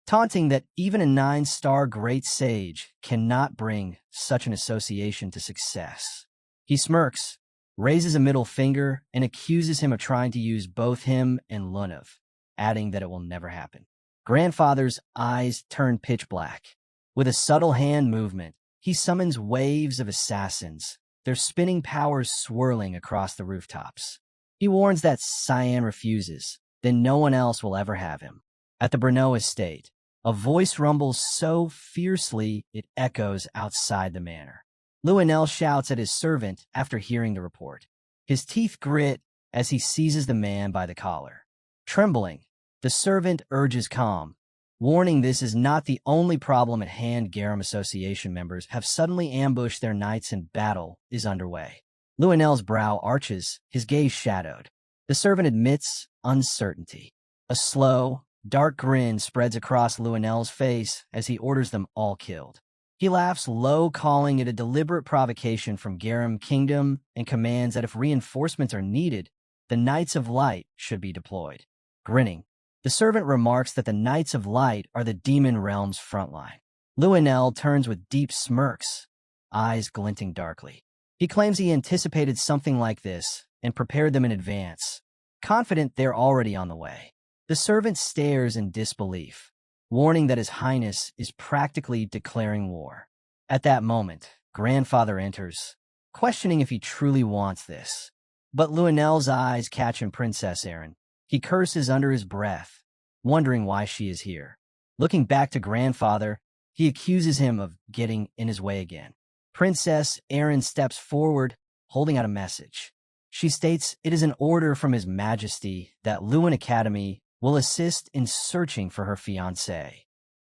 Speaker 1: taunting that even a 9-star great sage cannot bring such an association to success. He smirks, raises a middle finger, and accuses him of trying to use both him and Lunav, adding that it will never happen. Grandfather's eyes turn pitch black. With a subtle hand movement, he summons waves of assassins, their spinning powers swirling across the rooftops. He warns that Cyan refuses, then no one else will ever have him. At the Brno estate, a voice rumbles so fiercely it echoes outside the manor. Luenel shouts at his servant after hearing the report. His teeth grit as he seizes the man by the collar. Trembling, the servant urges calm, warning this is not the only problem at hand. Garum Association members have suddenly ambushed their knights and battle is underway. Luenel's brow arches, his gaze shadowed. The servant admits uncertainty. A slow, dark grin spreads across Luenel's face as he orders them all killed. He laughs low, calling it a deliberate provocation from Garum Kingdom, and commands that if reinforcements are needed, the Knights of Light should be deployed. Grinning, the servant remarks that the Knights of Light are the Demon Realm's frontline. Luenel turns with deep smirks, eyes glinting darkly. He claims he anticipated something like this and prepared them in advance, confident they're already on the way. The servant stares in disbelief, warning that His Highness is practically declaring war. At that moment, Grandfather enters, questioning if he truly wants this. But Luenel's eyes catch on Princess Erin. He curses under his breath, wondering why she is here. Looking back to Grandfather, he accuses him of getting in his way again. Princess Erin steps forward, holding out a message. She states it is an order from His Majesty that Lewin Academy will assist in searching for her fiancé.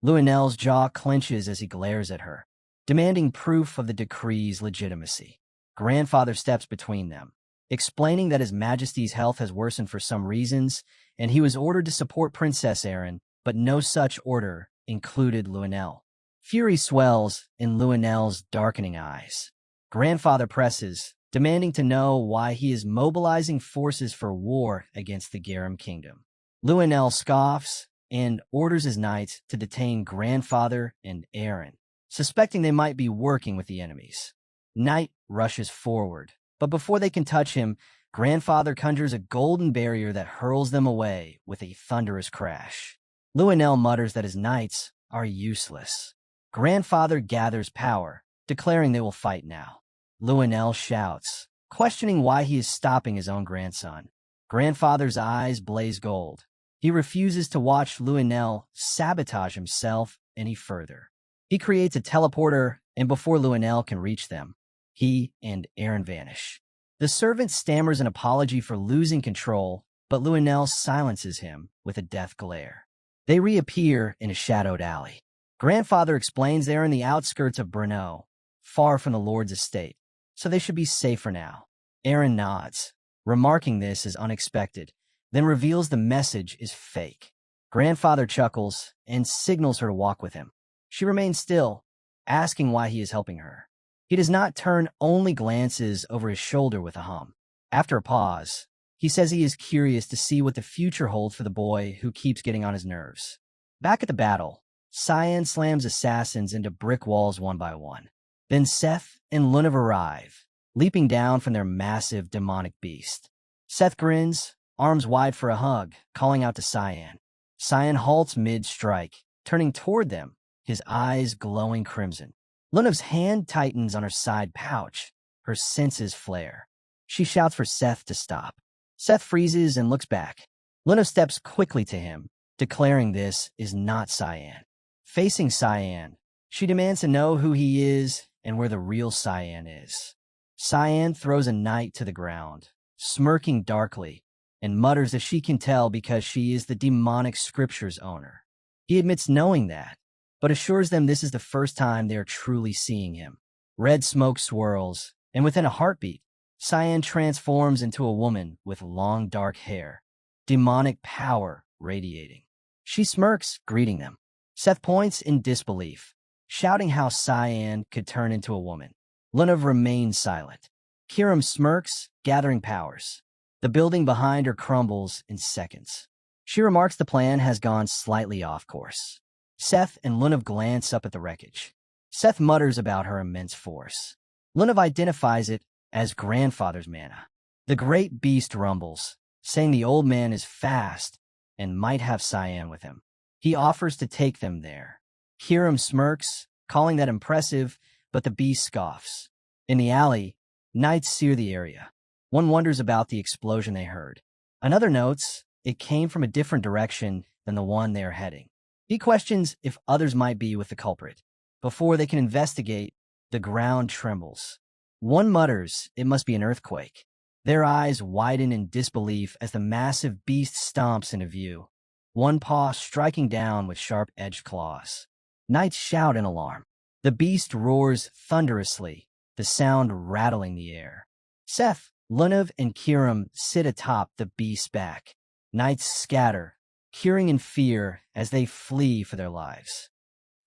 Speaker 1: Luenel's jaw clenches as he glares at her, demanding proof of the decree's legitimacy. Grandfather steps between them, explaining that His Majesty's health has worsened for some reasons, and he was ordered to support Princess Erin, but no such order included Luenel. Fury swells in Luenel's darkening eyes. Grandfather presses, demanding to know why he is mobilizing forces for war against the Garum Kingdom. Luenel scoffs and orders his knights to detain Grandfather and Erin, suspecting they might be working with the enemies. Knight rushes forward, but before they can touch him, Grandfather conjures a golden barrier that hurls them away with a thunderous crash. Luenel mutters that his knights are useless. Grandfather gathers power, declaring they will fight now. Luenel shouts, questioning why he is stopping his own grandson. Grandfather's eyes blaze gold. He refuses to watch Luenel sabotage himself any further. He creates a teleporter, and before Luenel can reach them, he and Erin vanish. The servant stammers an apology for losing control, but Luenel silences him with a death glare. They reappear in a shadowed alley. Grandfather explains they are in the outskirts of Brno, far from the Lord's estate, so they should be safe for now. Erin nods, remarking this as unexpected, then reveals the message is fake. Grandfather chuckles and signals her to walk with him. She remains still, asking why he is helping her. He does not turn, only glances over his shoulder with a hum. After a pause, he says he is curious to see what the future holds for the boy who keeps getting on his nerves. Back at the battle, Cyan slams assassins into brick walls one by one. Then Seth and Lunav arrive, leaping down from their massive demonic beast. Seth grins, arms wide for a hug, calling out to Cyan. Cyan halts mid-strike, turning toward them, his eyes glowing crimson. Lunav's hand tightens on her side pouch, her senses flare. She shouts for Seth to stop. Seth freezes and looks back. Lunav steps quickly to him, declaring this is not Cyan. Facing Cyan, she demands to know who he is and where the real Cyan is. Cyan throws a knight to the ground, smirking darkly, and mutters that she can tell because she is the demonic scripture's owner. He admits knowing that, but assures them this is the first time they are truly seeing him. Red smoke swirls, and within a heartbeat, Cyan transforms into a woman with long dark hair, demonic power radiating. She smirks, greeting them. Seth points in disbelief, shouting how Cyan could turn into a woman. Lunav remains silent. Kiram smirks, gathering powers. The building behind her crumbles in seconds. She remarks the plan has gone slightly off course. Seth and Lunav glance up at the wreckage. Seth mutters about her immense force. Lunav identifies it as grandfather's mana. The great beast rumbles, saying the old man is fast and might have Cyan with him. He offers to take them there. Kiram smirks, calling that impressive, but the beast scoffs. In the alley, knights sear the area. One wonders about the explosion they heard. Another notes it came from a different direction than the one they are heading. He questions if others might be with the culprit. Before they can investigate, the ground trembles. One mutters it must be an earthquake. Their eyes widen in disbelief as the massive beast stomps into view, one paw striking down with sharp-edged claws. Knights shout in alarm. The beast roars thunderously, the sound rattling the air. Seth, Lunav, and Kiram sit atop the beast's back. Knights scatter, curing in fear as they flee for their lives.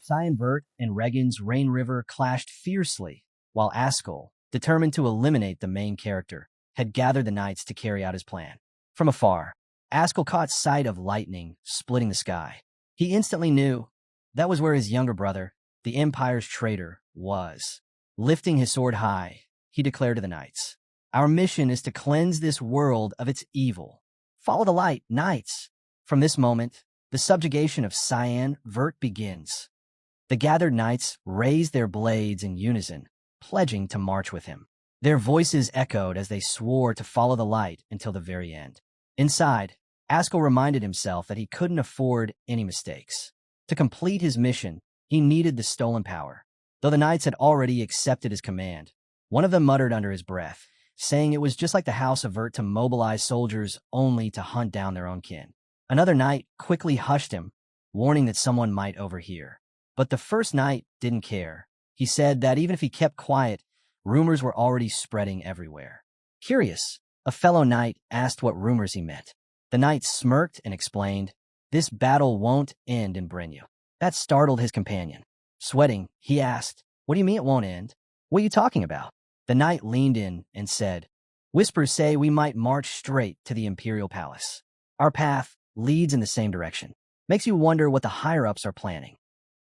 Speaker 1: Cyan Vert and Regan's Rain River clashed fiercely, while Ascal, determined to eliminate the main character, had gathered the knights to carry out his plan. From afar, Ascal caught sight of lightning splitting the sky. He instantly knew that was where his younger brother, the Empire's traitor, was. Lifting his sword high, he declared to the knights, "Our mission is to cleanse this world of its evil. Follow the light, knights." From this moment, the subjugation of Cyan Vert begins. The gathered knights raised their blades in unison, pledging to march with him. Their voices echoed as they swore to follow the light until the very end. Inside, Ascal reminded himself that he couldn't afford any mistakes. To complete his mission, he needed the stolen power. Though the knights had already accepted his command, one of them muttered under his breath, saying it was just like the House of Vert to mobilize soldiers only to hunt down their own kin. Another knight quickly hushed him, warning that someone might overhear. But the first knight didn't care. He said that even if he kept quiet, rumors were already spreading everywhere. Curious, a fellow knight asked what rumors he meant. The knight smirked and explained, "This battle won't end in Brenu." That startled his companion. Sweating, he asked, "What do you mean it won't end? What are you talking about?" The knight leaned in and said, "Whispers say we might march straight to the Imperial Palace. Our path leads in the same direction. Makes you wonder what the higher-ups are planning."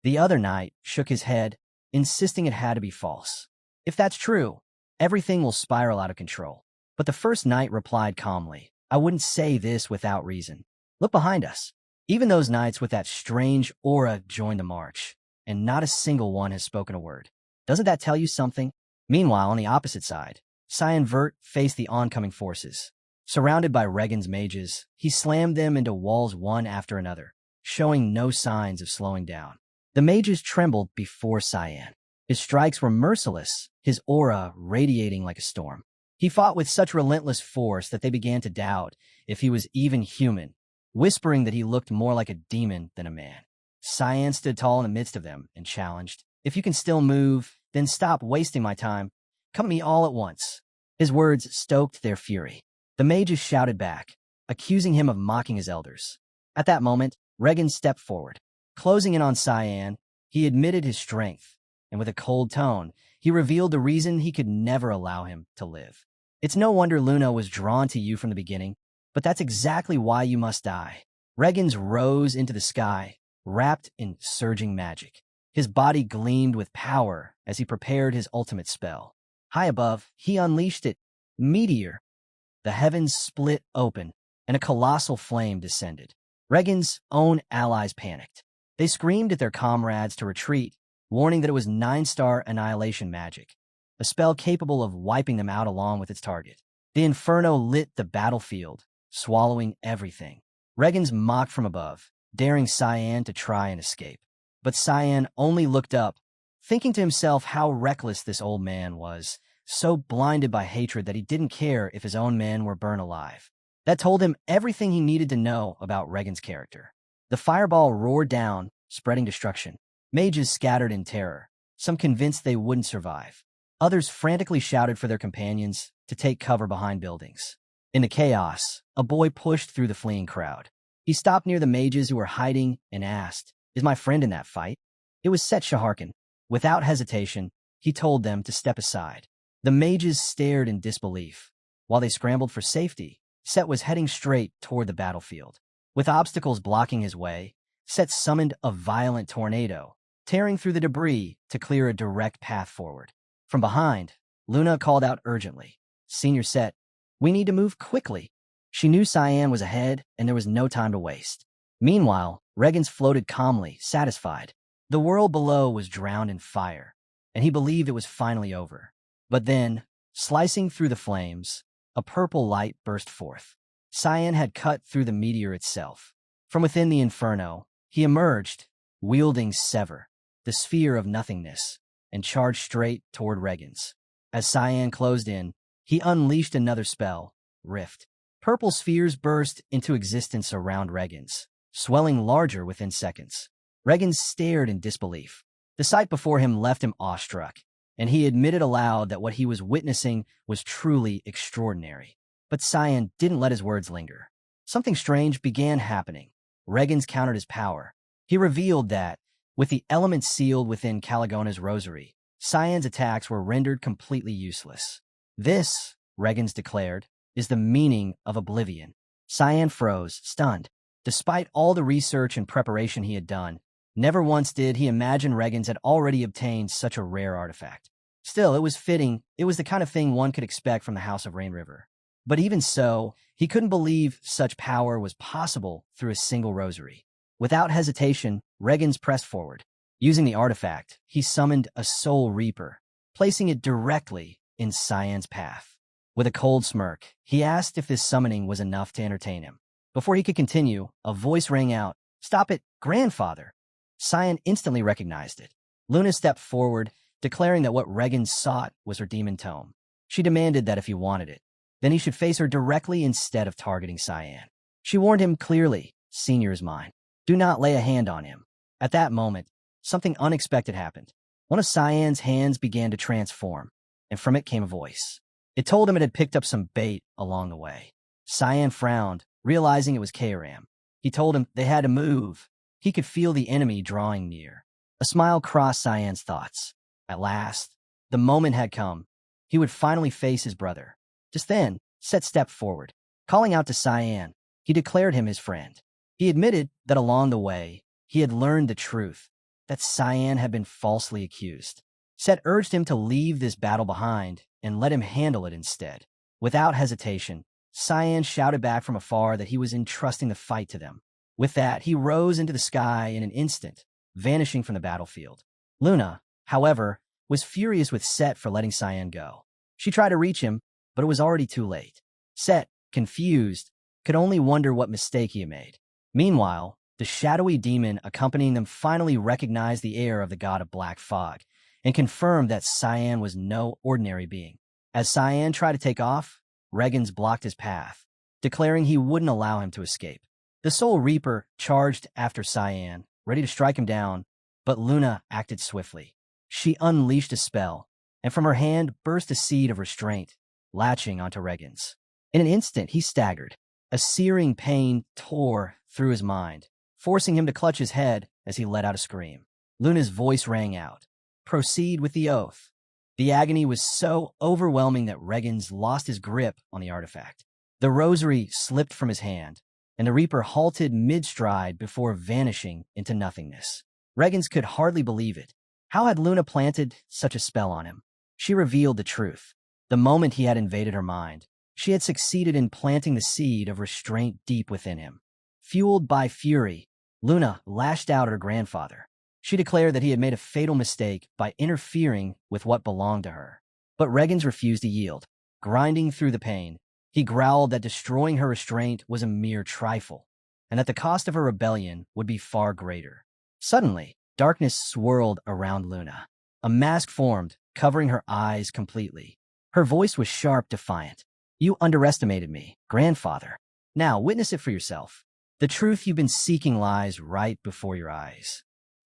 Speaker 1: The other knight shook his head, insisting it had to be false. "If that's true, everything will spiral out of control." But the first knight replied calmly, "I wouldn't say this without reason. Look behind us." Even those knights with that strange aura joined the march, and not a single one has spoken a word. Doesn't that tell you something? Meanwhile, on the opposite side, Cyan Vert faced the oncoming forces. Surrounded by Regan's mages, he slammed them into walls one after another, showing no signs of slowing down. The mages trembled before Cyan. His strikes were merciless, his aura radiating like a storm. He fought with such relentless force that they began to doubt if he was even human, whispering that he looked more like a demon than a man. Cyan stood tall in the midst of them and challenged, "If you can still move, then stop wasting my time. Come at me all at once." His words stoked their fury. The mages shouted back, accusing him of mocking his elders. At that moment, Regan stepped forward. Closing in on Cyan, he admitted his strength, and with a cold tone, he revealed the reason he could never allow him to live. "It's no wonder Luna was drawn to you from the beginning, but that's exactly why you must die." Regan's rose into the sky, wrapped in surging magic. His body gleamed with power as he prepared his ultimate spell. High above, he unleashed it. Meteor. The heavens split open, and a colossal flame descended. Regan's own allies panicked. They screamed at their comrades to retreat, warning that it was 9-star annihilation magic, a spell capable of wiping them out along with its target. The inferno lit the battlefield, swallowing everything. Regan's mocked from above, daring Cyan to try and escape. But Cyan only looked up, thinking to himself how reckless this old man was, so blinded by hatred that he didn't care if his own men were burned alive. That told him everything he needed to know about Regan's character. The fireball roared down, spreading destruction. Mages scattered in terror, some convinced they wouldn't survive. Others frantically shouted for their companions to take cover behind buildings. In the chaos, a boy pushed through the fleeing crowd. He stopped near the mages who were hiding and asked, "Is my friend in that fight?" It was Seth Shaharkin. Without hesitation, he told them to step aside. The mages stared in disbelief. While they scrambled for safety, Seth was heading straight toward the battlefield. With obstacles blocking his way, Seth summoned a violent tornado, tearing through the debris to clear a direct path forward. From behind, Luna called out urgently, "Senior Seth, we need to move quickly." She knew Cyan was ahead, and there was no time to waste. Meanwhile, Regens floated calmly, satisfied. The world below was drowned in fire, and he believed it was finally over. But then, slicing through the flames, a purple light burst forth. Cyan had cut through the meteor itself. From within the inferno, he emerged, wielding Sever, the sphere of nothingness, and charged straight toward Regens. As Cyan closed in, he unleashed another spell, Rift. Purple spheres burst into existence around Regens, swelling larger within seconds. Regens stared in disbelief. The sight before him left him awestruck, and he admitted aloud that what he was witnessing was truly extraordinary. But Cyan didn't let his words linger. Something strange began happening. Regens countered his power. He revealed that, with the elements sealed within Caligona's rosary, Cyan's attacks were rendered completely useless. "This," Regens declared, "is the meaning of oblivion." Cyan froze, stunned. Despite all the research and preparation he had done, never once did he imagine Regens had already obtained such a rare artifact. Still, it was fitting. It was the kind of thing one could expect from the House of Rain River. But even so, he couldn't believe such power was possible through a single rosary. Without hesitation, Regens pressed forward. Using the artifact, he summoned a Soul Reaper, placing it directly in Cyan's path. With a cold smirk, he asked if this summoning was enough to entertain him. Before he could continue, a voice rang out, "Stop it, grandfather!" Cyan instantly recognized it. Luna stepped forward, declaring that what Regens sought was her demon tome. She demanded that if he wanted it, then he should face her directly instead of targeting Cyan. She warned him clearly, "Senior is mine. Do not lay a hand on him." At that moment, something unexpected happened. One of Cyan's hands began to transform, and from it came a voice. It told him it had picked up some bait along the way. Cyan frowned, realizing it was Kairam. He told him they had to move. He could feel the enemy drawing near. A smile crossed Cyan's thoughts. At last, the moment had come. He would finally face his brother. Just then, Seth stepped forward. Calling out to Cyan, he declared him his friend. He admitted that along the way, he had learned the truth, that Cyan had been falsely accused. Seth urged him to leave this battle behind and let him handle it instead. Without hesitation, Cyan shouted back from afar that he was entrusting the fight to them. With that, he rose into the sky in an instant, vanishing from the battlefield. Luna, however, was furious with Seth for letting Cyan go. She tried to reach him, but it was already too late. Seth, confused, could only wonder what mistake he had made. Meanwhile, the shadowy demon accompanying them finally recognized the air of the god of black fog and confirmed that Cyan was no ordinary being. As Cyan tried to take off, Regens blocked his path, declaring he wouldn't allow him to escape. The Soul Reaper charged after Cyan, ready to strike him down, but Luna acted swiftly. She unleashed a spell, and from her hand burst a seed of restraint, latching onto Regens. In an instant, he staggered. A searing pain tore through his mind, forcing him to clutch his head as he let out a scream. Luna's voice rang out, "Proceed with the oath." The agony was so overwhelming that Regens lost his grip on the artifact. The rosary slipped from his hand, and the Reaper halted mid-stride before vanishing into nothingness. Regens could hardly believe it. How had Luna planted such a spell on him? She revealed the truth. The moment he had invaded her mind, she had succeeded in planting the seed of restraint deep within him. Fueled by fury, Luna lashed out at her grandfather. She declared that he had made a fatal mistake by interfering with what belonged to her. But Regens refused to yield. Grinding through the pain, he growled that destroying her restraint was a mere trifle, and that the cost of her rebellion would be far greater. Suddenly, darkness swirled around Luna. A mask formed, covering her eyes completely. Her voice was sharp, defiant. "You underestimated me, grandfather. Now witness it for yourself. The truth you've been seeking lies right before your eyes."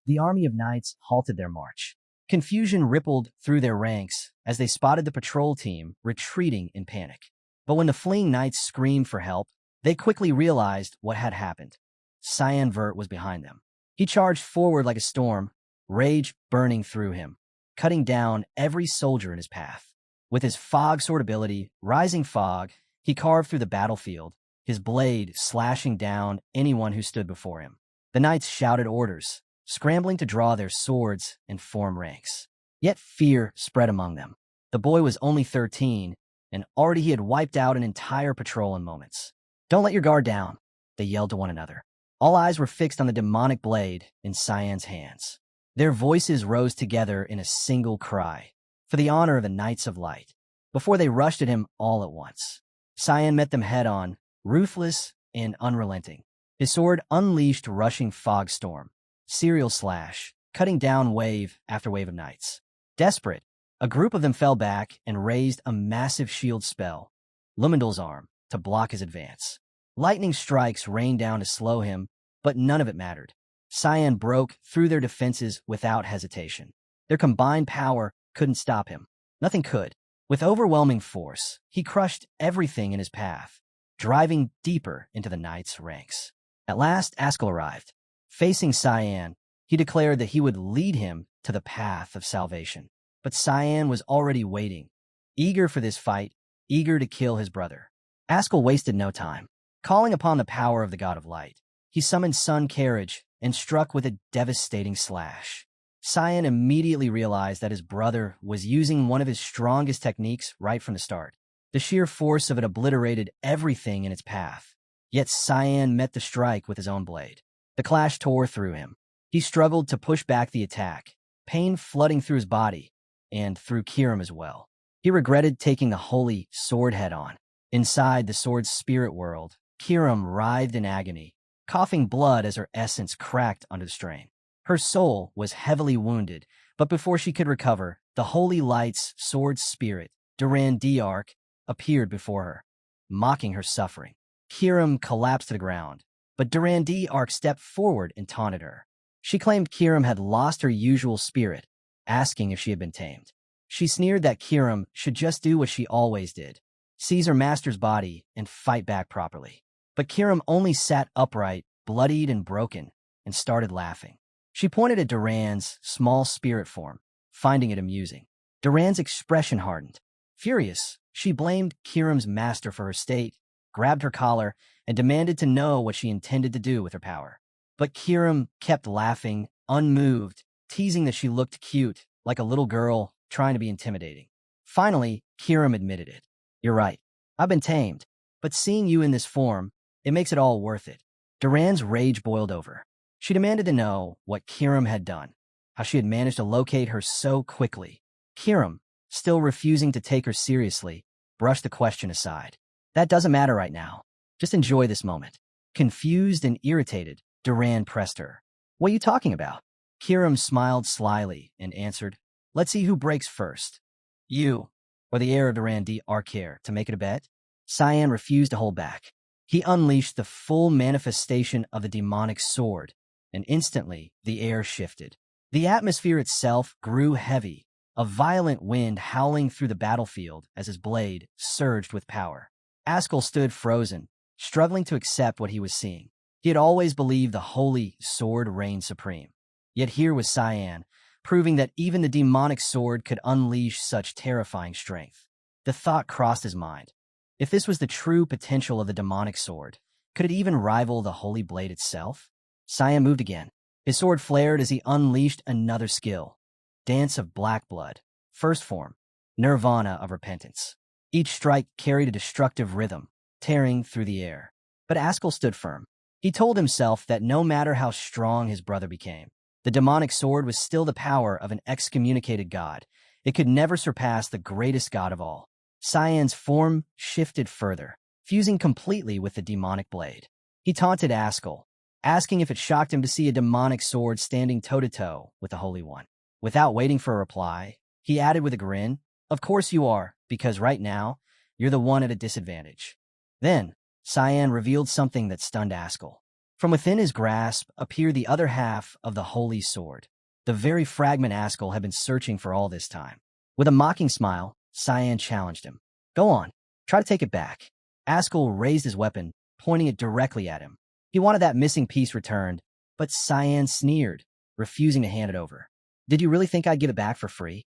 Speaker 1: The army of knights halted their march. Confusion rippled through their ranks as they spotted the patrol team retreating in panic. But when the fleeing knights screamed for help, they quickly realized what had happened. Cyan Vert was behind them. He charged forward like a storm, rage burning through him, cutting down every soldier in his path. With his fog sword ability, Rising Fog, he carved through the battlefield, his blade slashing down anyone who stood before him. The knights shouted orders, scrambling to draw their swords and form ranks. Yet fear spread among them. The boy was only 13, and already he had wiped out an entire patrol in moments. "Don't let your guard down," they yelled to one another. All eyes were fixed on the demonic blade in Cyan's hands. Their voices rose together in a single cry, for the honor of the Knights of Light. Before they rushed at him all at once, Cyan met them head-on, ruthless and unrelenting. His sword unleashed rushing fog storm, serial slash, cutting down wave after wave of knights. Desperate, a group of them fell back and raised a massive shield spell, Lumendel's arm, to block his advance. Lightning strikes rained down to slow him, but none of it mattered. Cyan broke through their defenses without hesitation. Their combined power couldn't stop him. Nothing could. With overwhelming force, he crushed everything in his path, driving deeper into the knights' ranks. At last, Ascal arrived. Facing Cyan, he declared that he would lead him to the path of salvation. But Cyan was already waiting, eager for this fight, eager to kill his brother. Ascal wasted no time. Calling upon the power of the God of Light, he summoned Sun Carriage and struck with a devastating slash. Cyan immediately realized that his brother was using one of his strongest techniques right from the start. The sheer force of it obliterated everything in its path. Yet Cyan met the strike with his own blade. The clash tore through him. He struggled to push back the attack, pain flooding through his body and through Kirim as well. He regretted taking the holy sword head-on. Inside the sword's spirit world, Kirim writhed in agony, coughing blood as her essence cracked under the strain. Her soul was heavily wounded, but before she could recover, the Holy Light's sword spirit, Duran D'Arc, appeared before her, mocking her suffering. Kirim collapsed to the ground, but Duran D'Arc stepped forward and taunted her. She claimed Kirim had lost her usual spirit, asking if she had been tamed. She sneered that Kirim should just do what she always did, seize her master's body and fight back properly. But Kirim only sat upright, bloodied and broken, and started laughing. She pointed at Duran's small spirit form, finding it amusing. Duran's expression hardened. Furious, she blamed Kirim's master for her state, grabbed her collar, and demanded to know what she intended to do with her power. But Kirim kept laughing, unmoved, teasing that she looked cute, like a little girl trying to be intimidating. Finally, Kirim admitted it. "You're right. I've been tamed, but seeing you in this form, it makes it all worth it." Duran's rage boiled over. She demanded to know what Kirim had done, how she had managed to locate her so quickly. Kirim, still refusing to take her seriously, brushed the question aside. "That doesn't matter right now. Just enjoy this moment." Confused and irritated, Duran pressed her. "What are you talking about?" Kirim smiled slyly and answered, "Let's see who breaks first. You, or the heir of Duran D'Arc to make it a bet?" Cyan refused to hold back. He unleashed the full manifestation of the demonic sword, and instantly the air shifted. The atmosphere itself grew heavy, a violent wind howling through the battlefield as his blade surged with power. Ascal stood frozen, struggling to accept what he was seeing. He had always believed the holy sword reigned supreme. Yet here was Cyan, proving that even the demonic sword could unleash such terrifying strength. The thought crossed his mind. If this was the true potential of the demonic sword, could it even rival the holy blade itself? Cyan moved again. His sword flared as he unleashed another skill. Dance of Black Blood. First form. Nirvana of Repentance. Each strike carried a destructive rhythm, tearing through the air. But Ascal stood firm. He told himself that no matter how strong his brother became, the demonic sword was still the power of an excommunicated god. It could never surpass the greatest god of all. Cyan's form shifted further, fusing completely with the demonic blade. He taunted Ascal, asking if it shocked him to see a demonic sword standing toe-to-toe with the Holy One. Without waiting for a reply, he added with a grin, "Of course you are, because right now, you're the one at a disadvantage." Then, Cyan revealed something that stunned Ascal. From within his grasp appeared the other half of the holy sword, the very fragment Ascal had been searching for all this time. With a mocking smile, Cyan challenged him. Go on, try to take it back. Ascal raised his weapon, pointing it directly at him. He wanted that missing piece returned, but Cyan sneered, refusing to hand it over. Did you really think I'd give it back for free?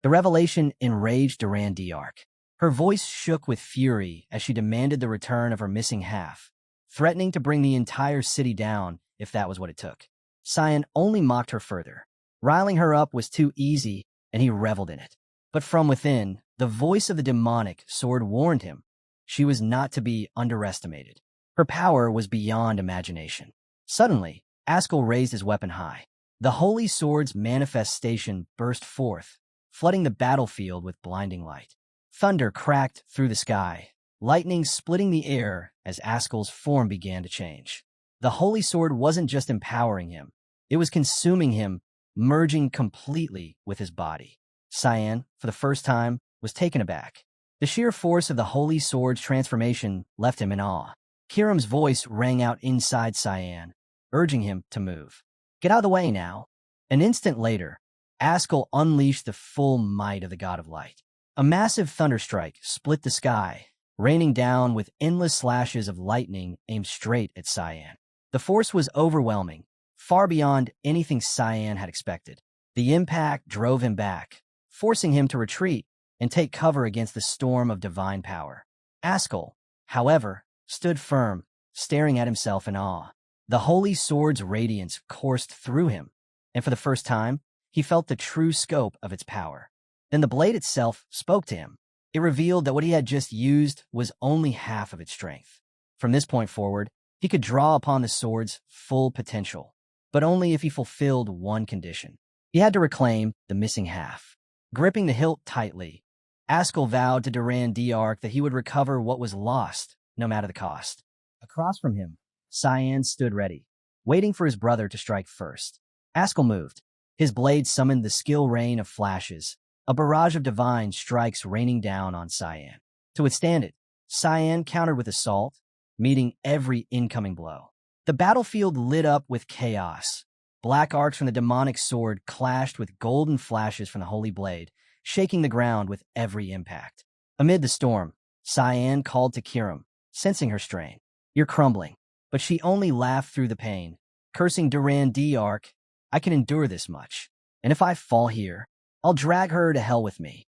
Speaker 1: The revelation enraged Duran D'Arc. Her voice shook with fury as she demanded the return of her missing half, threatening to bring the entire city down if that was what it took. Cyan only mocked her further. Riling her up was too easy, and he reveled in it. But from within, the voice of the demonic sword warned him. She was not to be underestimated. Her power was beyond imagination. Suddenly, Ascal raised his weapon high. The holy sword's manifestation burst forth, flooding the battlefield with blinding light. Thunder cracked through the sky, lightning splitting the air as Ascal's form began to change. The holy sword wasn't just empowering him, it was consuming him, merging completely with his body. Cyan, for the first time, was taken aback. The sheer force of the holy sword's transformation left him in awe. Kiram's voice rang out inside Cyan, urging him to move. Get out of the way now. An instant later, Ascal unleashed the full might of the God of Light. A massive thunderstrike split the sky, raining down with endless slashes of lightning aimed straight at Cyan. The force was overwhelming, far beyond anything Cyan had expected. The impact drove him back, forcing him to retreat and take cover against the storm of divine power. Ascal, however, stood firm, staring at himself in awe. The holy sword's radiance coursed through him, and for the first time, he felt the true scope of its power. Then the blade itself spoke to him. It revealed that what he had just used was only half of its strength. From this point forward, he could draw upon the sword's full potential, but only if he fulfilled one condition. He had to reclaim the missing half. Gripping the hilt tightly, Ascal vowed to Duran D'Arc that he would recover what was lost, no matter the cost. Across from him, Cyan stood ready, waiting for his brother to strike first. Ascal moved. His blade summoned the skill rain of flashes, a barrage of divine strikes raining down on Cyan. To withstand it, Cyan countered with assault, meeting every incoming blow. The battlefield lit up with chaos. Black arcs from the demonic sword clashed with golden flashes from the holy blade, shaking the ground with every impact. Amid the storm, Cyan called to Kiram, sensing her strain. You're crumbling. But she only laughed through the pain, cursing Duran D'Arc. I can endure this much. And if I fall here, I'll drag her to hell with me.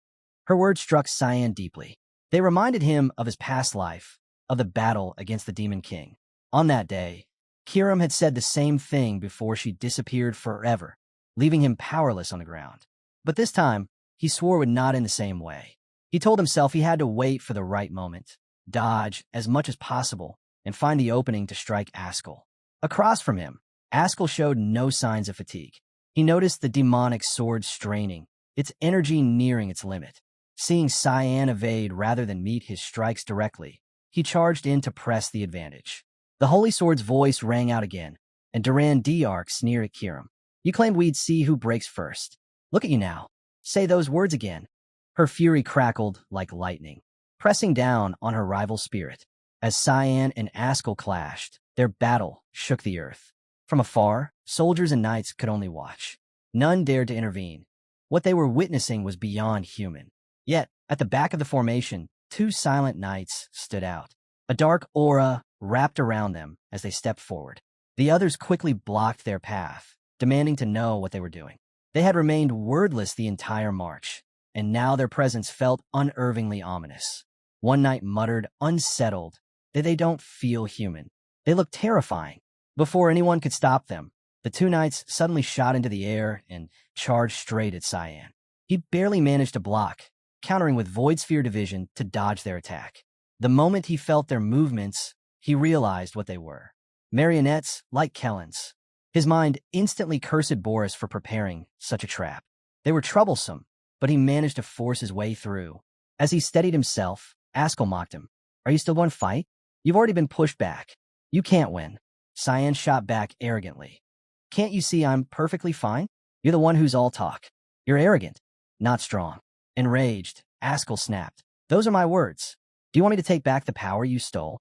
Speaker 1: Her words struck Cyan deeply. They reminded him of his past life, of the battle against the Demon King. On that day, Kiram had said the same thing before she disappeared forever, leaving him powerless on the ground. But this time, he swore would not in the same way. He told himself he had to wait for the right moment, dodge as much as possible, and find the opening to strike Ascal. Across from him, Ascal showed no signs of fatigue. He noticed the demonic sword straining, its energy nearing its limit. Seeing Cyan evade rather than meet his strikes directly, he charged in to press the advantage. The holy sword's voice rang out again, and Duran D'Arc sneered at Kiram. You claimed we'd see who breaks first. Look at you now. Say those words again. Her fury crackled like lightning, pressing down on her rival's spirit. As Cyan and Ascal clashed, their battle shook the earth. From afar, soldiers and knights could only watch. None dared to intervene. What they were witnessing was beyond human. Yet, at the back of the formation, two silent knights stood out. A dark aura wrapped around them as they stepped forward. The others quickly blocked their path, demanding to know what they were doing. They had remained wordless the entire march, and now their presence felt unervingly ominous. One knight muttered, unsettled, that they don't feel human. They looked terrifying. Before anyone could stop them, the two knights suddenly shot into the air and charged straight at Cyan. He barely managed to block, countering with Void Sphere Division to dodge their attack. The moment he felt their movements, he realized what they were. Marionettes like Kellens. His mind instantly cursed Boris for preparing such a trap. They were troublesome, but he managed to force his way through. As he steadied himself, Ascal mocked him. Are you still going to fight? You've already been pushed back. You can't win. Cyan shot back arrogantly. Can't you see I'm perfectly fine? You're the one who's all talk. You're arrogant, not strong. Enraged, Ascal snapped. Those are my words. Do you want me to take back the power you stole?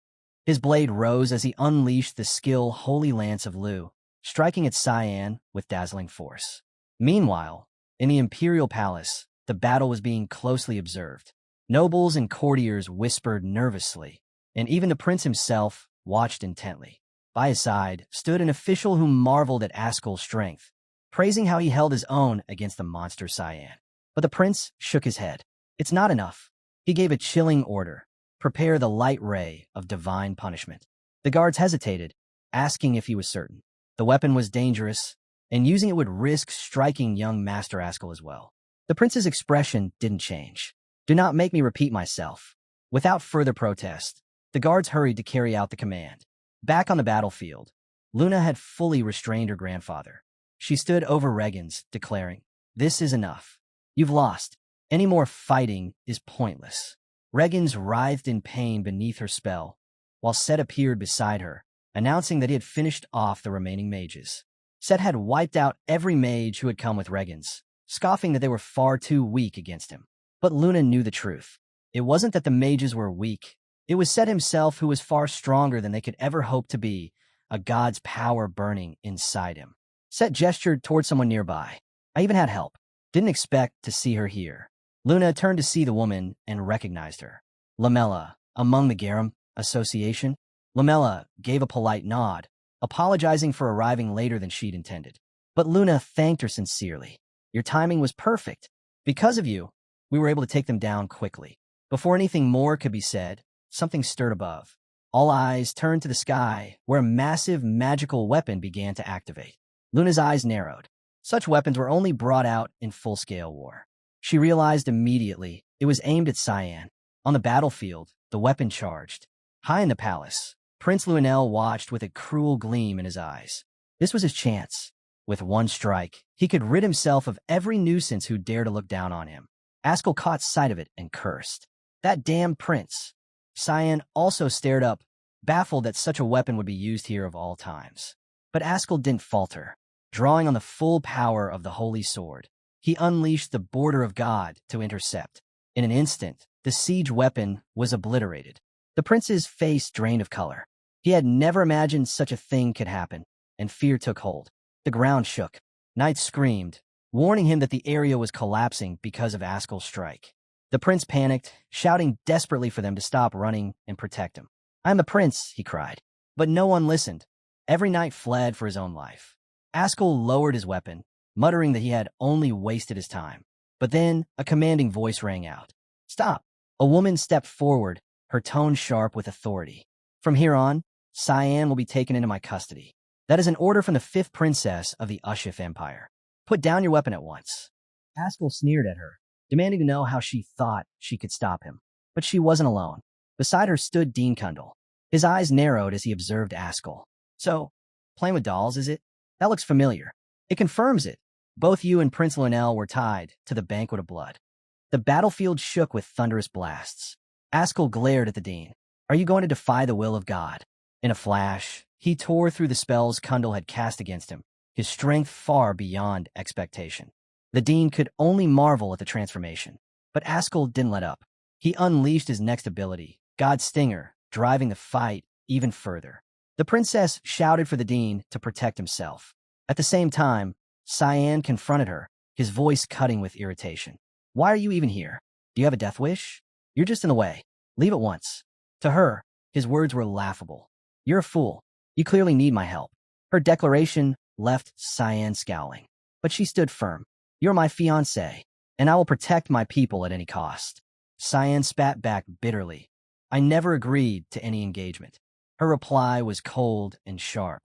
Speaker 1: His blade rose as he unleashed the skill Holy Lance of Lu, striking at Cyan with dazzling force. Meanwhile, in the Imperial Palace, the battle was being closely observed. Nobles and courtiers whispered nervously, and even the prince himself watched intently. By his side stood an official who marveled at Ascal's strength, praising how he held his own against the monster Cyan. But the prince shook his head. It's not enough. He gave a chilling order. Prepare the light ray of divine punishment. The guards hesitated, asking if he was certain. The weapon was dangerous, and using it would risk striking young Master Ascal as well. The prince's expression didn't change. Do not make me repeat myself. Without further protest, the guards hurried to carry out the command. Back on the battlefield, Luna had fully restrained her grandfather. She stood over Regens, declaring, "This is enough. You've lost. Any more fighting is pointless." Regens writhed in pain beneath her spell, while Seth appeared beside her, announcing that he had finished off the remaining mages. Seth had wiped out every mage who had come with Regens, scoffing that they were far too weak against him. But Luna knew the truth. It wasn't that the mages were weak. It was Seth himself who was far stronger than they could ever hope to be, a god's power burning inside him. Seth gestured toward someone nearby. I even had help. Didn't expect to see her here. Luna turned to see the woman and recognized her. Lamella, among the Garum Association? Lamella gave a polite nod, apologizing for arriving later than she'd intended. But Luna thanked her sincerely. Your timing was perfect. Because of you, we were able to take them down quickly. Before anything more could be said, something stirred above. All eyes turned to the sky, where a massive magical weapon began to activate. Luna's eyes narrowed. Such weapons were only brought out in full-scale war. She realized immediately it was aimed at Cyan. On the battlefield, the weapon charged. High in the palace, Prince Luenel watched with a cruel gleam in his eyes. This was his chance. With one strike, he could rid himself of every nuisance who dared to look down on him. Ascal caught sight of it and cursed. That damn prince. Cyan also stared up, baffled that such a weapon would be used here of all times. But Ascal didn't falter. Drawing on the full power of the holy sword, he unleashed the border of God to intercept. In an instant, the siege weapon was obliterated. The prince's face drained of color. He had never imagined such a thing could happen, and fear took hold. The ground shook. Knights screamed, warning him that the area was collapsing because of Ascal's strike. The prince panicked, shouting desperately for them to stop running and protect him. I am the prince, he cried. But no one listened. Every knight fled for his own life. Ascal lowered his weapon, muttering that he had only wasted his time. But then a commanding voice rang out. Stop! A woman stepped forward, her tone sharp with authority. From here on, Cyan will be taken into my custody. That is an order from the 5th princess of the Ushif Empire. Put down your weapon at once. Ascal sneered at her, demanding to know how she thought she could stop him. But she wasn't alone. Beside her stood Dean Kundal. His eyes narrowed as he observed Ascal. So, playing with dolls, is it? That looks familiar. It confirms it. Both you and Prince Luenel were tied to the Banquet of Blood. The battlefield shook with thunderous blasts. Ascal glared at the Dean. Are you going to defy the will of God? In a flash, he tore through the spells Kundal had cast against him, his strength far beyond expectation. The Dean could only marvel at the transformation. But Ascal didn't let up. He unleashed his next ability, God's Stinger, driving the fight even further. The princess shouted for the Dean to protect himself. At the same time, Cyan confronted her, his voice cutting with irritation. Why are you even here? Do you have a death wish? You're just in the way. Leave at once. To her, his words were laughable. You're a fool. You clearly need my help. Her declaration left Cyan scowling. But she stood firm. You're my fiancé, and I will protect my people at any cost. Cyan spat back bitterly. I never agreed to any engagement. Her reply was cold and sharp.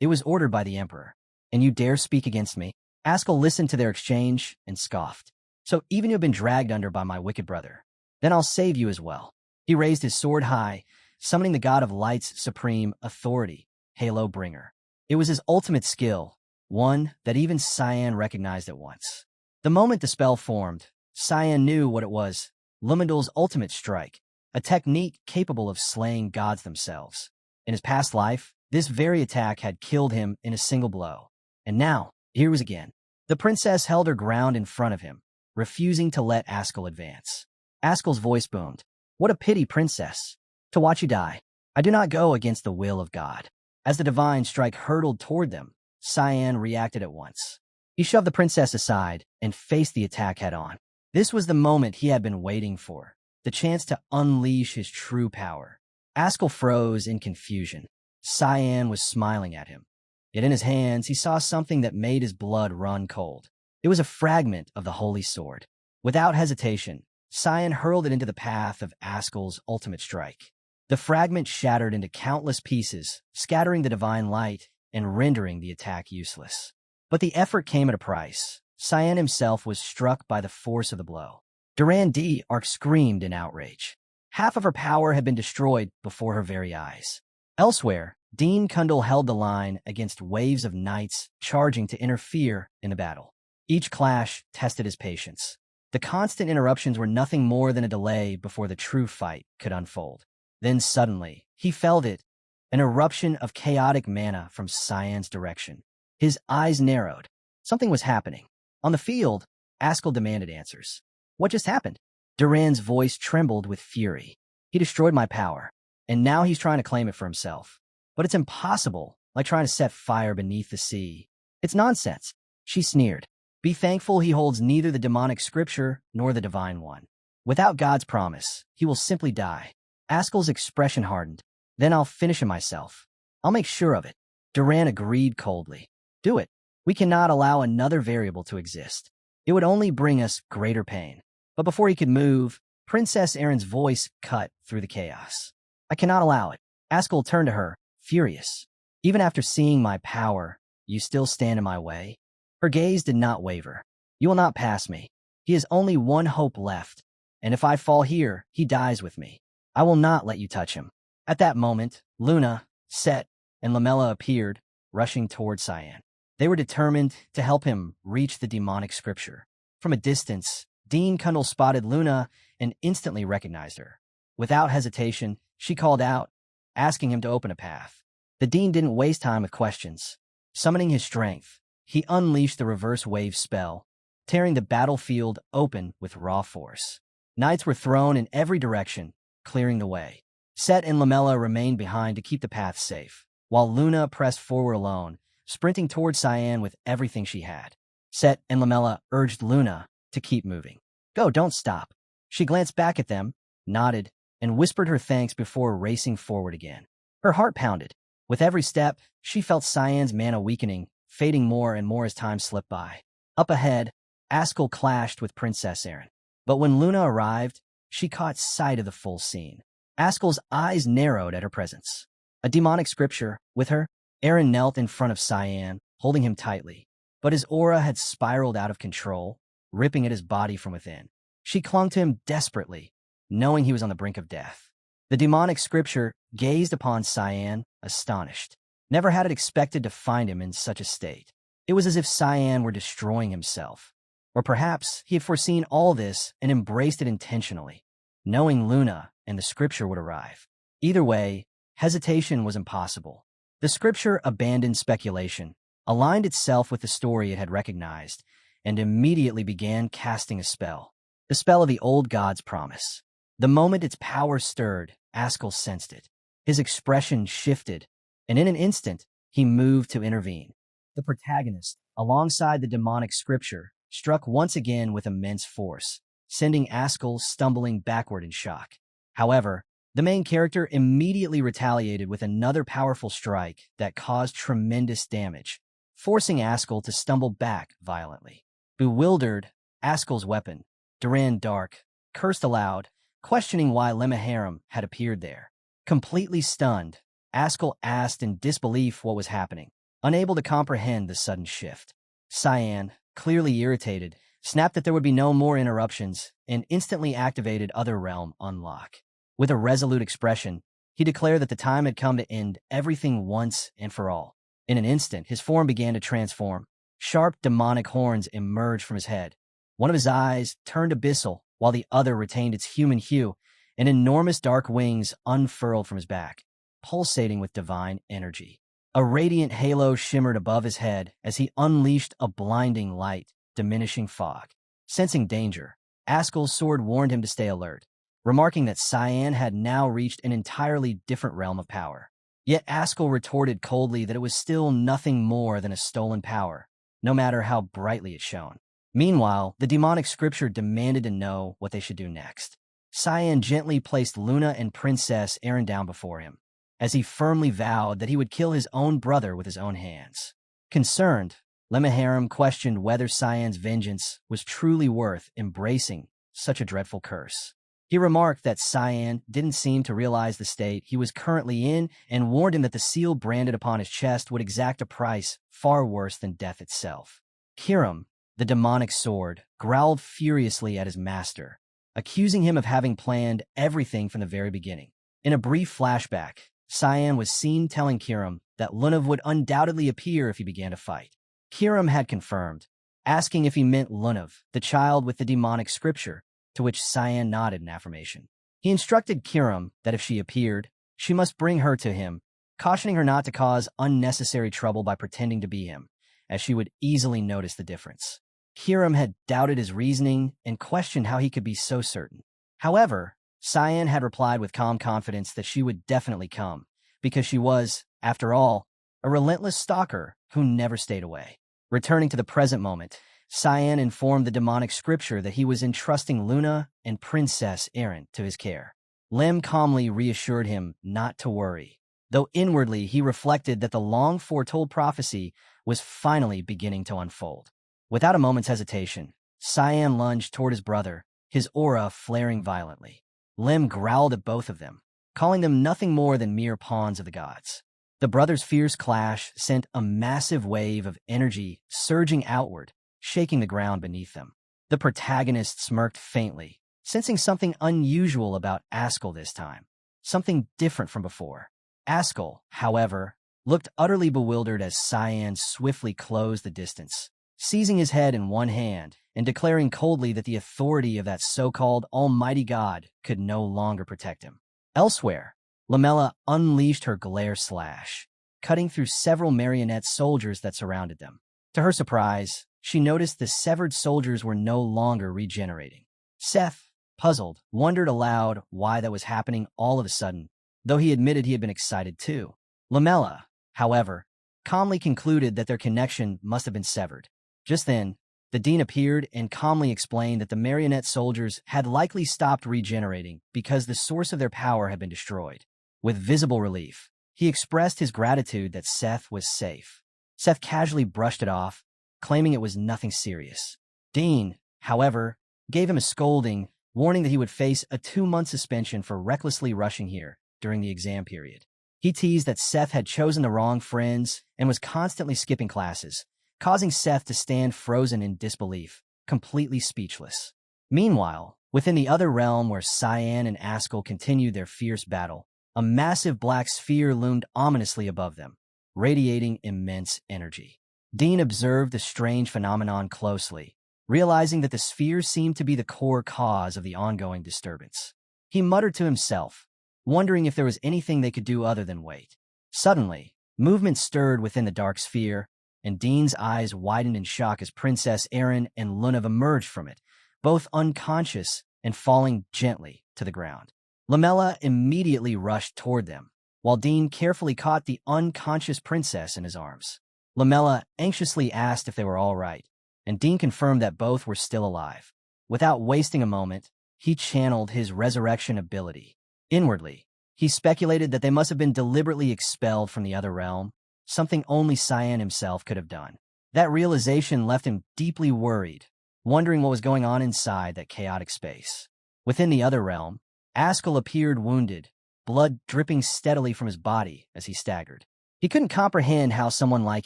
Speaker 1: It was ordered by the Emperor. And you dare speak against me? Ascal listened to their exchange and scoffed. So even you have been dragged under by my wicked brother. Then I'll save you as well. He raised his sword high, summoning the god of light's supreme authority, Halo Bringer. It was his ultimate skill, one that even Cyan recognized at once. The moment the spell formed, Cyan knew what it was, Lumindal's ultimate strike, a technique capable of slaying gods themselves. In his past life, this very attack had killed him in a single blow. And now, here was again. The princess held her ground in front of him, refusing to let Ascal advance. Ascal's voice boomed. What a pity, princess. To watch you die. I do not go against the will of God. As the divine strike hurtled toward them, Cyan reacted at once. He shoved the princess aside and faced the attack head-on. This was the moment he had been waiting for, the chance to unleash his true power. Ascal froze in confusion. Cyan was smiling at him. Yet in his hands, he saw something that made his blood run cold. It was a fragment of the holy sword. Without hesitation, Cyan hurled it into the path of Ascal's ultimate strike. The fragment shattered into countless pieces, scattering the divine light and rendering the attack useless. But the effort came at a price. Cyan himself was struck by the force of the blow. Duran d'Arc screamed in outrage. Half of her power had been destroyed before her very eyes. Elsewhere, Dean Kundal held the line against waves of knights charging to interfere in the battle. Each clash tested his patience. The constant interruptions were nothing more than a delay before the true fight could unfold. Then suddenly, he felt it, an eruption of chaotic mana from Cyan's direction. His eyes narrowed. Something was happening. On the field, Ascal demanded answers. What just happened? Duran's voice trembled with fury. He destroyed my power, and now he's trying to claim it for himself. But it's impossible, like trying to set fire beneath the sea. It's nonsense, she sneered. Be thankful he holds neither the demonic scripture nor the divine one. Without God's promise, he will simply die. Ascal's expression hardened. Then I'll finish him myself. I'll make sure of it. Duran agreed coldly. Do it. We cannot allow another variable to exist. It would only bring us greater pain. But before he could move, Princess Erin's voice cut through the chaos. I cannot allow it. Ascal turned to her, furious. Even after seeing my power, you still stand in my way? Her gaze did not waver. You will not pass me. He has only one hope left, and if I fall here, he dies with me. I will not let you touch him. At that moment, Luna, Seth, and Lamella appeared, rushing toward Cyan. They were determined to help him reach the demonic scripture. From a distance, Dean Kundal spotted Luna and instantly recognized her. Without hesitation, she called out, asking him to open a path. The Dean didn't waste time with questions. Summoning his strength, he unleashed the reverse wave spell, tearing the battlefield open with raw force. Knights were thrown in every direction, clearing the way. Seth and Lamella remained behind to keep the path safe, while Luna pressed forward alone, sprinting toward Cyan with everything she had. Seth and Lamella urged Luna to keep moving. Go, don't stop. She glanced back at them, nodded, and whispered her thanks before racing forward again. Her heart pounded. With every step, she felt Cyan's mana weakening, fading more and more as time slipped by. Up ahead, Ascal clashed with Princess Erin. But when Luna arrived, she caught sight of the full scene. Ascal's eyes narrowed at her presence. A demonic scripture, with her, Erin knelt in front of Cyan, holding him tightly. But his aura had spiraled out of control, ripping at his body from within. She clung to him desperately, knowing he was on the brink of death. The demonic scripture gazed upon Cyan, astonished. Never had it expected to find him in such a state. It was as if Cyan were destroying himself. Or perhaps he had foreseen all this and embraced it intentionally, knowing Luna and the scripture would arrive. Either way, hesitation was impossible. The scripture abandoned speculation, aligned itself with the story it had recognized, and immediately began casting a spell. The spell of the old god's promise. The moment its power stirred, Ascal sensed it. His expression shifted, and in an instant, he moved to intervene. The protagonist, alongside the demonic scripture, struck once again with immense force, sending Ascal stumbling backward in shock. However, the main character immediately retaliated with another powerful strike that caused tremendous damage, forcing Ascal to stumble back violently. Bewildered, Ascal's weapon, Duran d'Arc, cursed aloud, questioning why Lemmaharam had appeared there. Completely stunned, Ascal asked in disbelief what was happening, unable to comprehend the sudden shift. Cyan, clearly irritated, snapped that there would be no more interruptions and instantly activated Other Realm Unlock. With a resolute expression, he declared that the time had come to end everything once and for all. In an instant, his form began to transform. Sharp demonic horns emerged from his head. One of his eyes turned abyssal, while the other retained its human hue, and enormous dark wings unfurled from his back, pulsating with divine energy. A radiant halo shimmered above his head as he unleashed a blinding light, diminishing fog. Sensing danger, Ascal's sword warned him to stay alert. remarking that Cyan had now reached an entirely different realm of power. Yet Ascal retorted coldly that it was still nothing more than a stolen power, no matter how brightly it shone. Meanwhile, the demonic scripture demanded to know what they should do next. Cyan gently placed Luna and Princess Erin down before him, as he firmly vowed that he would kill his own brother with his own hands. Concerned, Lemahram questioned whether Cyan's vengeance was truly worth embracing such a dreadful curse. He remarked that Cyan didn't seem to realize the state he was currently in and warned him that the seal branded upon his chest would exact a price far worse than death itself. Kiram, the demonic sword, growled furiously at his master, accusing him of having planned everything from the very beginning. In a brief flashback, Cyan was seen telling Kiram that Lunav would undoubtedly appear if he began to fight. Kiram had confirmed, asking if he meant Lunav, the child with the demonic scripture, to which Cyan nodded in affirmation. He instructed Kiram that if she appeared, she must bring her to him, cautioning her not to cause unnecessary trouble by pretending to be him, as she would easily notice the difference. Kiram had doubted his reasoning and questioned how he could be so certain. However, Cyan had replied with calm confidence that she would definitely come, because she was, after all, a relentless stalker who never stayed away. Returning to the present moment, Cyan informed the demonic scripture that he was entrusting Luna and Princess Erin to his care. Lem calmly reassured him not to worry, though inwardly he reflected that the long-foretold prophecy was finally beginning to unfold. Without a moment's hesitation, Cyan lunged toward his brother, his aura flaring violently. Lem growled at both of them, calling them nothing more than mere pawns of the gods. The brothers' fierce clash sent a massive wave of energy surging outward, shaking the ground beneath them. The protagonist smirked faintly, sensing something unusual about Ascal this time, something different from before. Ascal, however, looked utterly bewildered as Cyan swiftly closed the distance, seizing his head in one hand and declaring coldly that the authority of that so-called almighty god could no longer protect him. Elsewhere, Lamella unleashed her glare slash, cutting through several marionette soldiers that surrounded them. To her surprise, she noticed the severed soldiers were no longer regenerating. Seth, puzzled, wondered aloud why that was happening all of a sudden, though he admitted he had been excited too. Lamella, however, calmly concluded that their connection must have been severed. Just then, the dean appeared and calmly explained that the marionette soldiers had likely stopped regenerating because the source of their power had been destroyed. With visible relief, he expressed his gratitude that Seth was safe. Seth casually brushed it off, claiming it was nothing serious. Dean, however, gave him a scolding, warning that he would face a 2-month suspension for recklessly rushing here during the exam period. He teased that Seth had chosen the wrong friends and was constantly skipping classes, causing Seth to stand frozen in disbelief, completely speechless. Meanwhile, within the other realm where Cyan and Ascal continued their fierce battle, a massive black sphere loomed ominously above them, radiating immense energy. Dean observed the strange phenomenon closely, realizing that the sphere seemed to be the core cause of the ongoing disturbance. He muttered to himself, wondering if there was anything they could do other than wait. Suddenly, movement stirred within the dark sphere, and Dean's eyes widened in shock as Princess Erin and Lunav emerged from it, both unconscious and falling gently to the ground. Lamella immediately rushed toward them, while Dean carefully caught the unconscious princess in his arms. Lamella anxiously asked if they were all right, and Dean confirmed that both were still alive. Without wasting a moment, he channeled his resurrection ability. Inwardly, he speculated that they must have been deliberately expelled from the other realm, something only Cyan himself could have done. That realization left him deeply worried, wondering what was going on inside that chaotic space. Within the other realm, Ascal appeared wounded, blood dripping steadily from his body as he staggered. He couldn't comprehend how someone like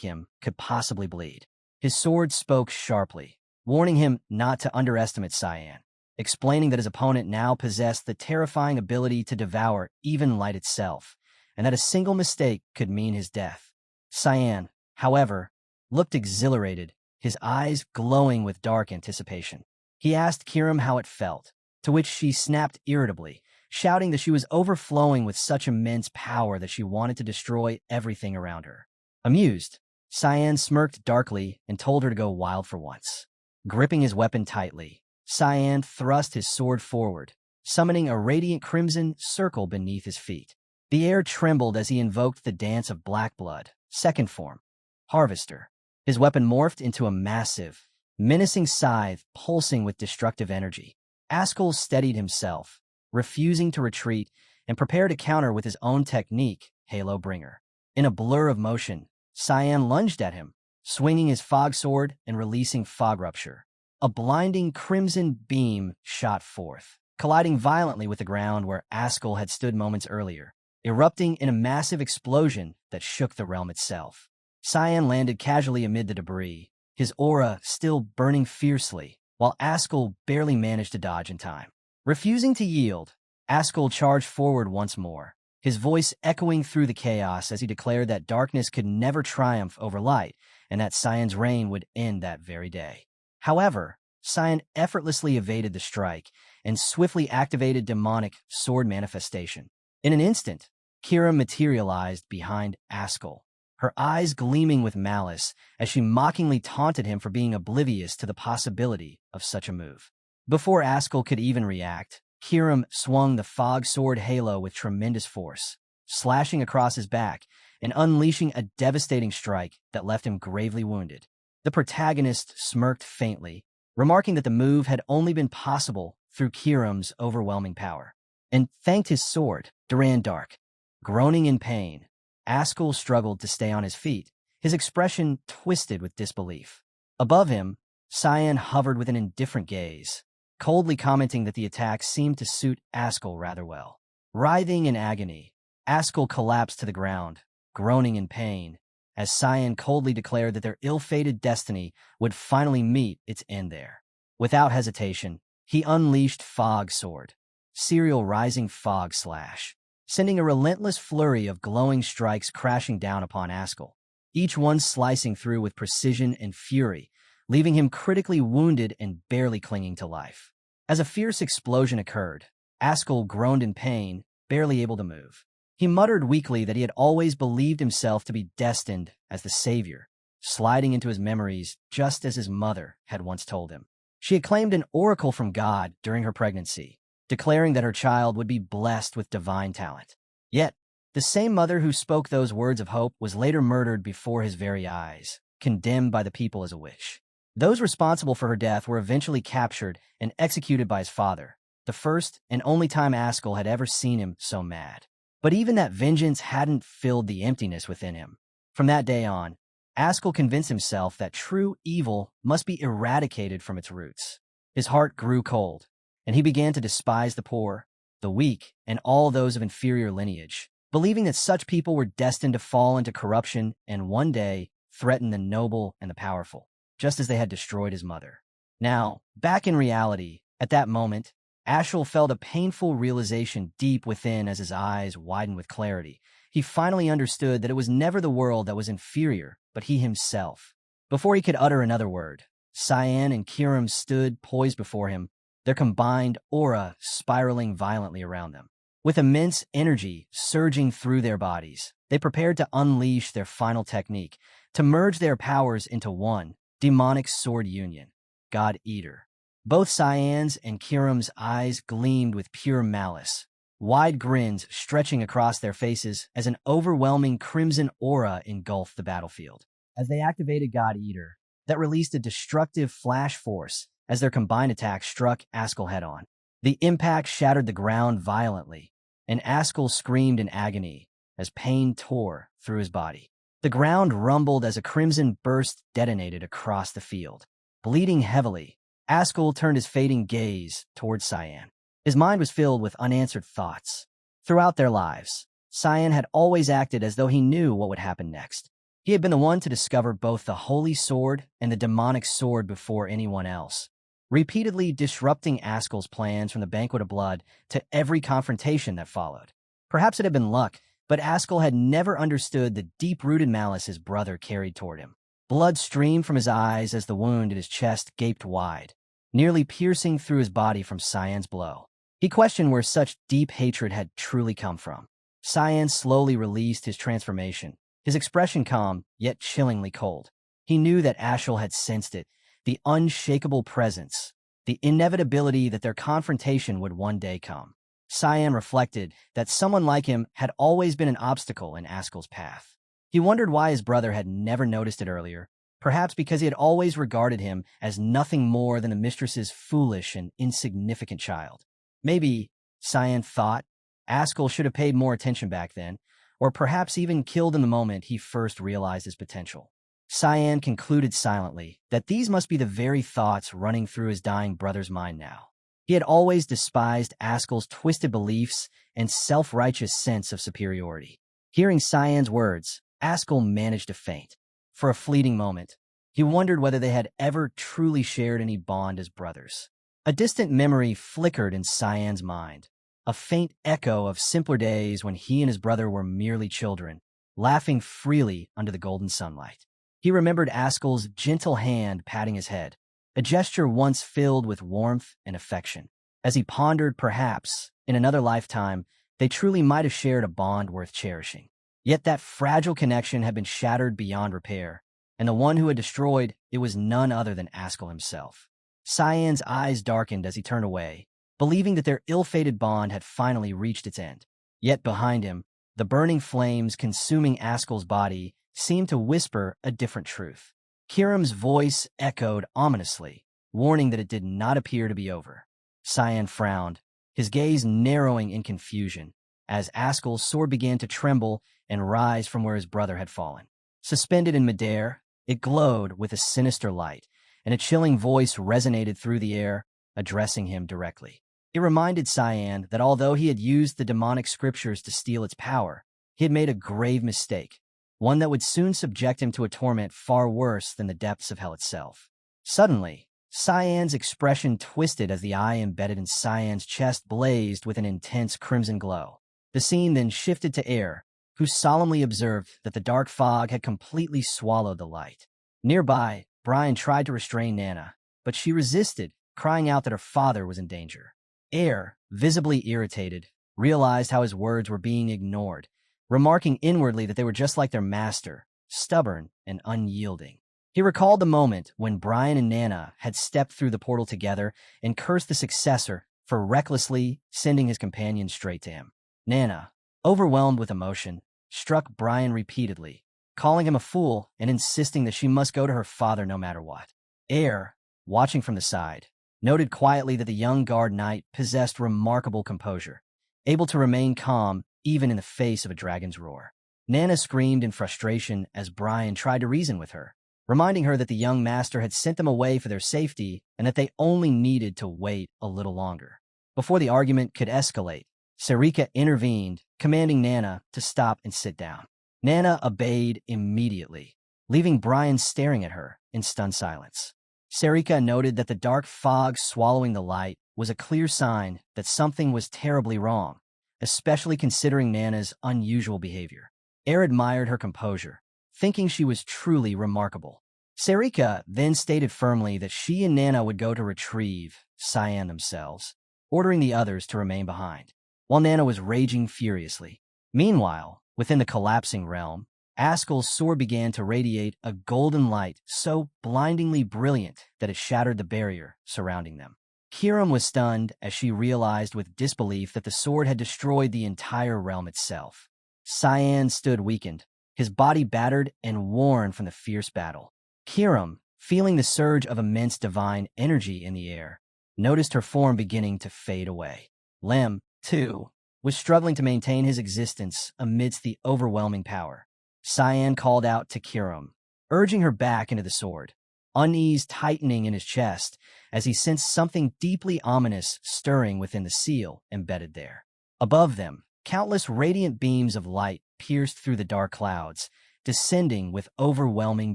Speaker 1: him could possibly bleed. His sword spoke sharply, warning him not to underestimate Cyan, explaining that his opponent now possessed the terrifying ability to devour even light itself, and that a single mistake could mean his death. Cyan, however, looked exhilarated, his eyes glowing with dark anticipation. He asked Kiram how it felt, to which she snapped irritably, shouting that she was overflowing with such immense power that she wanted to destroy everything around her. Amused, Cyan smirked darkly and told her to go wild for once. Gripping his weapon tightly, Cyan thrust his sword forward, summoning a radiant crimson circle beneath his feet. The air trembled as he invoked the dance of black blood, second form, Harvester. His weapon morphed into a massive, menacing scythe pulsing with destructive energy. Ascal steadied himself, refusing to retreat, and prepared to counter with his own technique, Halo Bringer. In a blur of motion, Cyan lunged at him, swinging his fog sword and releasing fog rupture. A blinding crimson beam shot forth, colliding violently with the ground where Ascal had stood moments earlier, erupting in a massive explosion that shook the realm itself. Cyan landed casually amid the debris, his aura still burning fiercely, while Ascal barely managed to dodge in time. Refusing to yield, Ascal charged forward once more, his voice echoing through the chaos as he declared that darkness could never triumph over light and that Cyan's reign would end that very day. However, Cyan effortlessly evaded the strike and swiftly activated demonic sword manifestation. In an instant, Kira materialized behind Ascal, her eyes gleaming with malice as she mockingly taunted him for being oblivious to the possibility of such a move. Before Ascal could even react, Kiram swung the fog sword halo with tremendous force, slashing across his back and unleashing a devastating strike that left him gravely wounded. The protagonist smirked faintly, remarking that the move had only been possible through Kiram's overwhelming power, and thanked his sword, Duran Dark. Groaning in pain, Ascal struggled to stay on his feet, his expression twisted with disbelief. Above him, Cyan hovered with an indifferent gaze, coldly commenting that the attack seemed to suit Ascal rather well. Writhing in agony, Ascal collapsed to the ground, groaning in pain, as Cyan coldly declared that their ill-fated destiny would finally meet its end there. Without hesitation, he unleashed Fog Sword, Serial Rising Fog Slash, sending a relentless flurry of glowing strikes crashing down upon Ascal, each one slicing through with precision and fury, leaving him critically wounded and barely clinging to life. As a fierce explosion occurred, Ascal groaned in pain, barely able to move. He muttered weakly that he had always believed himself to be destined as the savior, sliding into his memories just as his mother had once told him. She had claimed an oracle from God during her pregnancy, declaring that her child would be blessed with divine talent. Yet, the same mother who spoke those words of hope was later murdered before his very eyes, condemned by the people as a witch. Those responsible for her death were eventually captured and executed by his father, the first and only time Ascal had ever seen him so mad. But even that vengeance hadn't filled the emptiness within him. From that day on, Ascal convinced himself that true evil must be eradicated from its roots. His heart grew cold, and he began to despise the poor, the weak, and all those of inferior lineage, believing that such people were destined to fall into corruption and one day threaten the noble and the powerful, just as they had destroyed his mother. Now, back in reality, at that moment, Ascal felt a painful realization deep within as his eyes widened with clarity. He finally understood that it was never the world that was inferior, but he himself. Before he could utter another word, Cyan and Kiram stood poised before him, their combined aura spiraling violently around them. With immense energy surging through their bodies, they prepared to unleash their final technique, to merge their powers into one demonic sword union, God Eater. Both Cyan's and Kiram's eyes gleamed with pure malice, wide grins stretching across their faces as an overwhelming crimson aura engulfed the battlefield. As they activated God Eater, that released a destructive flash force as their combined attack struck Ascal head-on. The impact shattered the ground violently, and Ascal screamed in agony as pain tore through his body. The ground rumbled as a crimson burst detonated across the field. Bleeding heavily, Ascal turned his fading gaze towards Cyan. His mind was filled with unanswered thoughts. Throughout their lives, Cyan had always acted as though he knew what would happen next. He had been the one to discover both the holy sword and the demonic sword before anyone else, repeatedly disrupting Ascal's plans from the Banquet of Blood to every confrontation that followed. Perhaps it had been luck, but Ascal had never understood the deep-rooted malice his brother carried toward him. Blood streamed from his eyes as the wound in his chest gaped wide, nearly piercing through his body from Cyan's blow. He questioned where such deep hatred had truly come from. Cyan slowly released his transformation, his expression calm, yet chillingly cold. He knew that Ascal had sensed it, the unshakable presence, the inevitability that their confrontation would one day come. Cyan reflected that someone like him had always been an obstacle in Ascal's path. He wondered why his brother had never noticed it earlier, perhaps because he had always regarded him as nothing more than the mistress's foolish and insignificant child. Maybe, Cyan thought, Ascal should have paid more attention back then, or perhaps even killed in the moment he first realized his potential. Cyan concluded silently that these must be the very thoughts running through his dying brother's mind now. He had always despised Ascal's twisted beliefs and self-righteous sense of superiority. Hearing Cyan's words, Ascal managed to faint. For a fleeting moment, he wondered whether they had ever truly shared any bond as brothers. A distant memory flickered in Cyan's mind, a faint echo of simpler days when he and his brother were merely children, laughing freely under the golden sunlight. He remembered Ascal's gentle hand patting his head, a gesture once filled with warmth and affection. As he pondered, perhaps, in another lifetime, they truly might have shared a bond worth cherishing. Yet that fragile connection had been shattered beyond repair, and the one who had destroyed it was none other than Ascal himself. Cyan's eyes darkened as he turned away, believing that their ill-fated bond had finally reached its end. Yet behind him, the burning flames consuming Ascal's body seemed to whisper a different truth. Kiram's voice echoed ominously, warning that it did not appear to be over. Cyan frowned, his gaze narrowing in confusion, as Ascal's sword began to tremble and rise from where his brother had fallen. Suspended in midair, it glowed with a sinister light, and a chilling voice resonated through the air, addressing him directly. It reminded Cyan that although he had used the demonic scriptures to steal its power, he had made a grave mistake, one that would soon subject him to a torment far worse than the depths of hell itself. Suddenly, Cyan's expression twisted as the eye embedded in Cyan's chest blazed with an intense crimson glow. The scene then shifted to Air, who solemnly observed that the dark fog had completely swallowed the light. Nearby, Brian tried to restrain Nana, but she resisted, crying out that her father was in danger. Air, visibly irritated, realized how his words were being ignored, remarking inwardly that they were just like their master, stubborn and unyielding. He recalled the moment when Brian and Nana had stepped through the portal together and cursed the successor for recklessly sending his companion straight to him. Nana, overwhelmed with emotion, struck Brian repeatedly, calling him a fool and insisting that she must go to her father no matter what. Air, watching from the side, noted quietly that the young guard knight possessed remarkable composure, able to remain calm even in the face of a dragon's roar. Nana screamed in frustration as Brian tried to reason with her, reminding her that the young master had sent them away for their safety and that they only needed to wait a little longer. Before the argument could escalate, Sera intervened, commanding Nana to stop and sit down. Nana obeyed immediately, leaving Brian staring at her in stunned silence. Sera noted that the dark fog swallowing the light was a clear sign that something was terribly wrong, especially considering Nana's unusual behavior. Air admired her composure, thinking she was truly remarkable. Sera then stated firmly that she and Nana would go to retrieve Cyan themselves, ordering the others to remain behind, while Nana was raging furiously. Meanwhile, within the collapsing realm, Ascal's sword began to radiate a golden light so blindingly brilliant that it shattered the barrier surrounding them. Kiram was stunned as she realized with disbelief that the sword had destroyed the entire realm itself. Cyan stood weakened, his body battered and worn from the fierce battle. Kiram, feeling the surge of immense divine energy in the air, noticed her form beginning to fade away. Lem, too, was struggling to maintain his existence amidst the overwhelming power. Cyan called out to Kiram, urging her back into the sword, unease tightening in his chest as he sensed something deeply ominous stirring within the seal embedded there. Above them, countless radiant beams of light pierced through the dark clouds, descending with overwhelming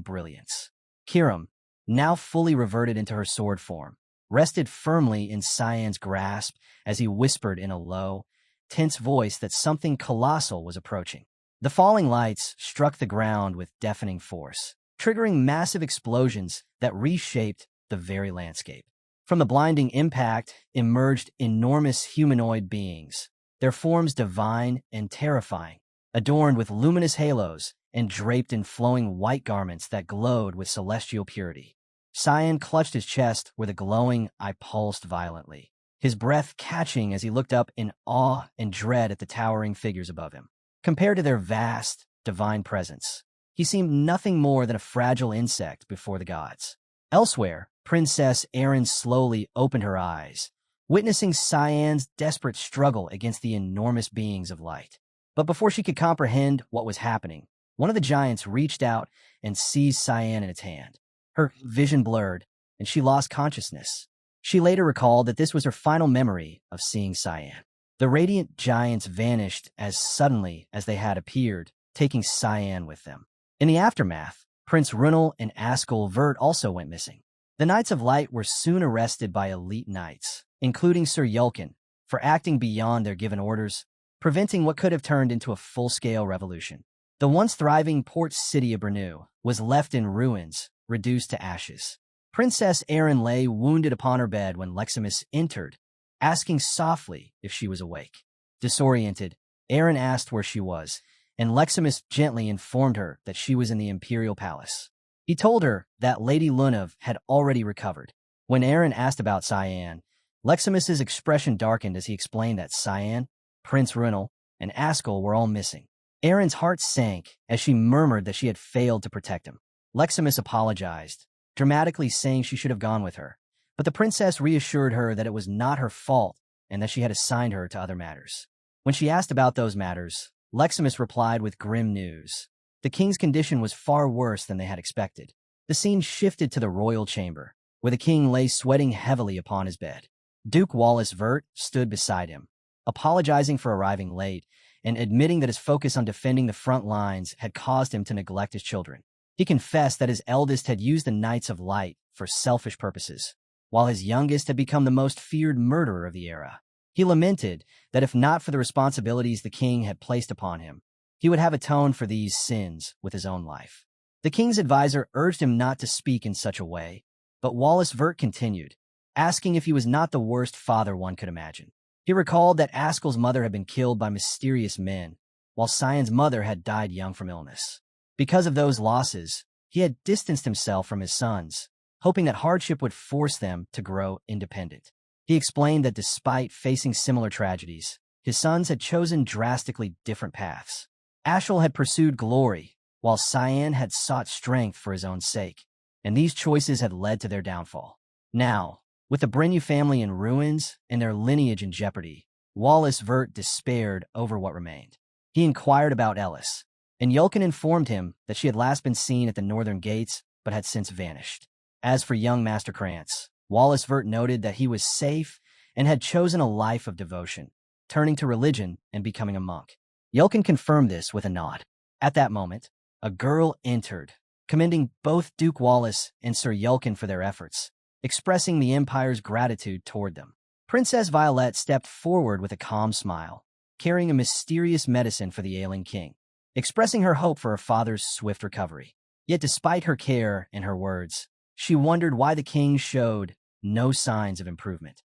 Speaker 1: brilliance. Kiram, now fully reverted into her sword form, rested firmly in Cyan's grasp as he whispered in a low, tense voice that something colossal was approaching. The falling lights struck the ground with deafening force, triggering massive explosions that reshaped the very landscape. From the blinding impact emerged enormous humanoid beings, their forms divine and terrifying, adorned with luminous halos and draped in flowing white garments that glowed with celestial purity. Cyan clutched his chest where the glowing eye pulsed violently, his breath catching as he looked up in awe and dread at the towering figures above him. Compared to their vast, divine presence, he seemed nothing more than a fragile insect before the gods. Elsewhere, Princess Erin slowly opened her eyes, witnessing Cyan's desperate struggle against the enormous beings of light. But before she could comprehend what was happening, one of the giants reached out and seized Cyan in its hand. Her vision blurred, and she lost consciousness. She later recalled that this was her final memory of seeing Cyan. The radiant giants vanished as suddenly as they had appeared, taking Cyan with them. In the aftermath, Prince Runel and Ascal Vert also went missing. The Knights of Light were soon arrested by elite knights, including Sir Yulkin, for acting beyond their given orders, preventing what could have turned into a full-scale revolution. The once thriving port city of Brnu was left in ruins, reduced to ashes. Princess Erin lay wounded upon her bed when Leximus entered, asking softly if she was awake. Disoriented, Erin asked where she was, and Leximus gently informed her that she was in the imperial palace. He told her that Lady Lunav had already recovered. When Erin asked about Cyan, Leximus's expression darkened as he explained that Cyan, Prince Runel, and Ascal were all missing. Erin's heart sank as she murmured that she had failed to protect him. Leximus apologized, dramatically saying she should have gone with her, but the princess reassured her that it was not her fault and that she had assigned her to other matters. When she asked about those matters, Leximus replied with grim news. The king's condition was far worse than they had expected. The scene shifted to the royal chamber, where the king lay sweating heavily upon his bed. Duke Wallace Vert stood beside him, apologizing for arriving late and admitting that his focus on defending the front lines had caused him to neglect his children. He confessed that his eldest had used the Knights of Light for selfish purposes, while his youngest had become the most feared murderer of the era. He lamented that if not for the responsibilities the king had placed upon him, he would have atoned for these sins with his own life. The king's advisor urged him not to speak in such a way, but Wallace Vert continued, asking if he was not the worst father one could imagine. He recalled that Ascal's mother had been killed by mysterious men, while Cyan's mother had died young from illness. Because of those losses, he had distanced himself from his sons, hoping that hardship would force them to grow independent. He explained that despite facing similar tragedies, his sons had chosen drastically different paths. Ascal had pursued glory, while Cyan had sought strength for his own sake, and these choices had led to their downfall. Now, with the Brenu family in ruins and their lineage in jeopardy, Wallace Vert despaired over what remained. He inquired about Ellis, and Yulkin informed him that she had last been seen at the northern gates but had since vanished. As for young Master Krantz, Wallace Vert noted that he was safe and had chosen a life of devotion, turning to religion and becoming a monk. Yulkin confirmed this with a nod. At that moment, a girl entered, commending both Duke Wallace and Sir Yulkin for their efforts, expressing the Empire's gratitude toward them. Princess Violette stepped forward with a calm smile, carrying a mysterious medicine for the ailing king, expressing her hope for her father's swift recovery. Yet despite her care and her words, she wondered why the king showed no signs of improvement.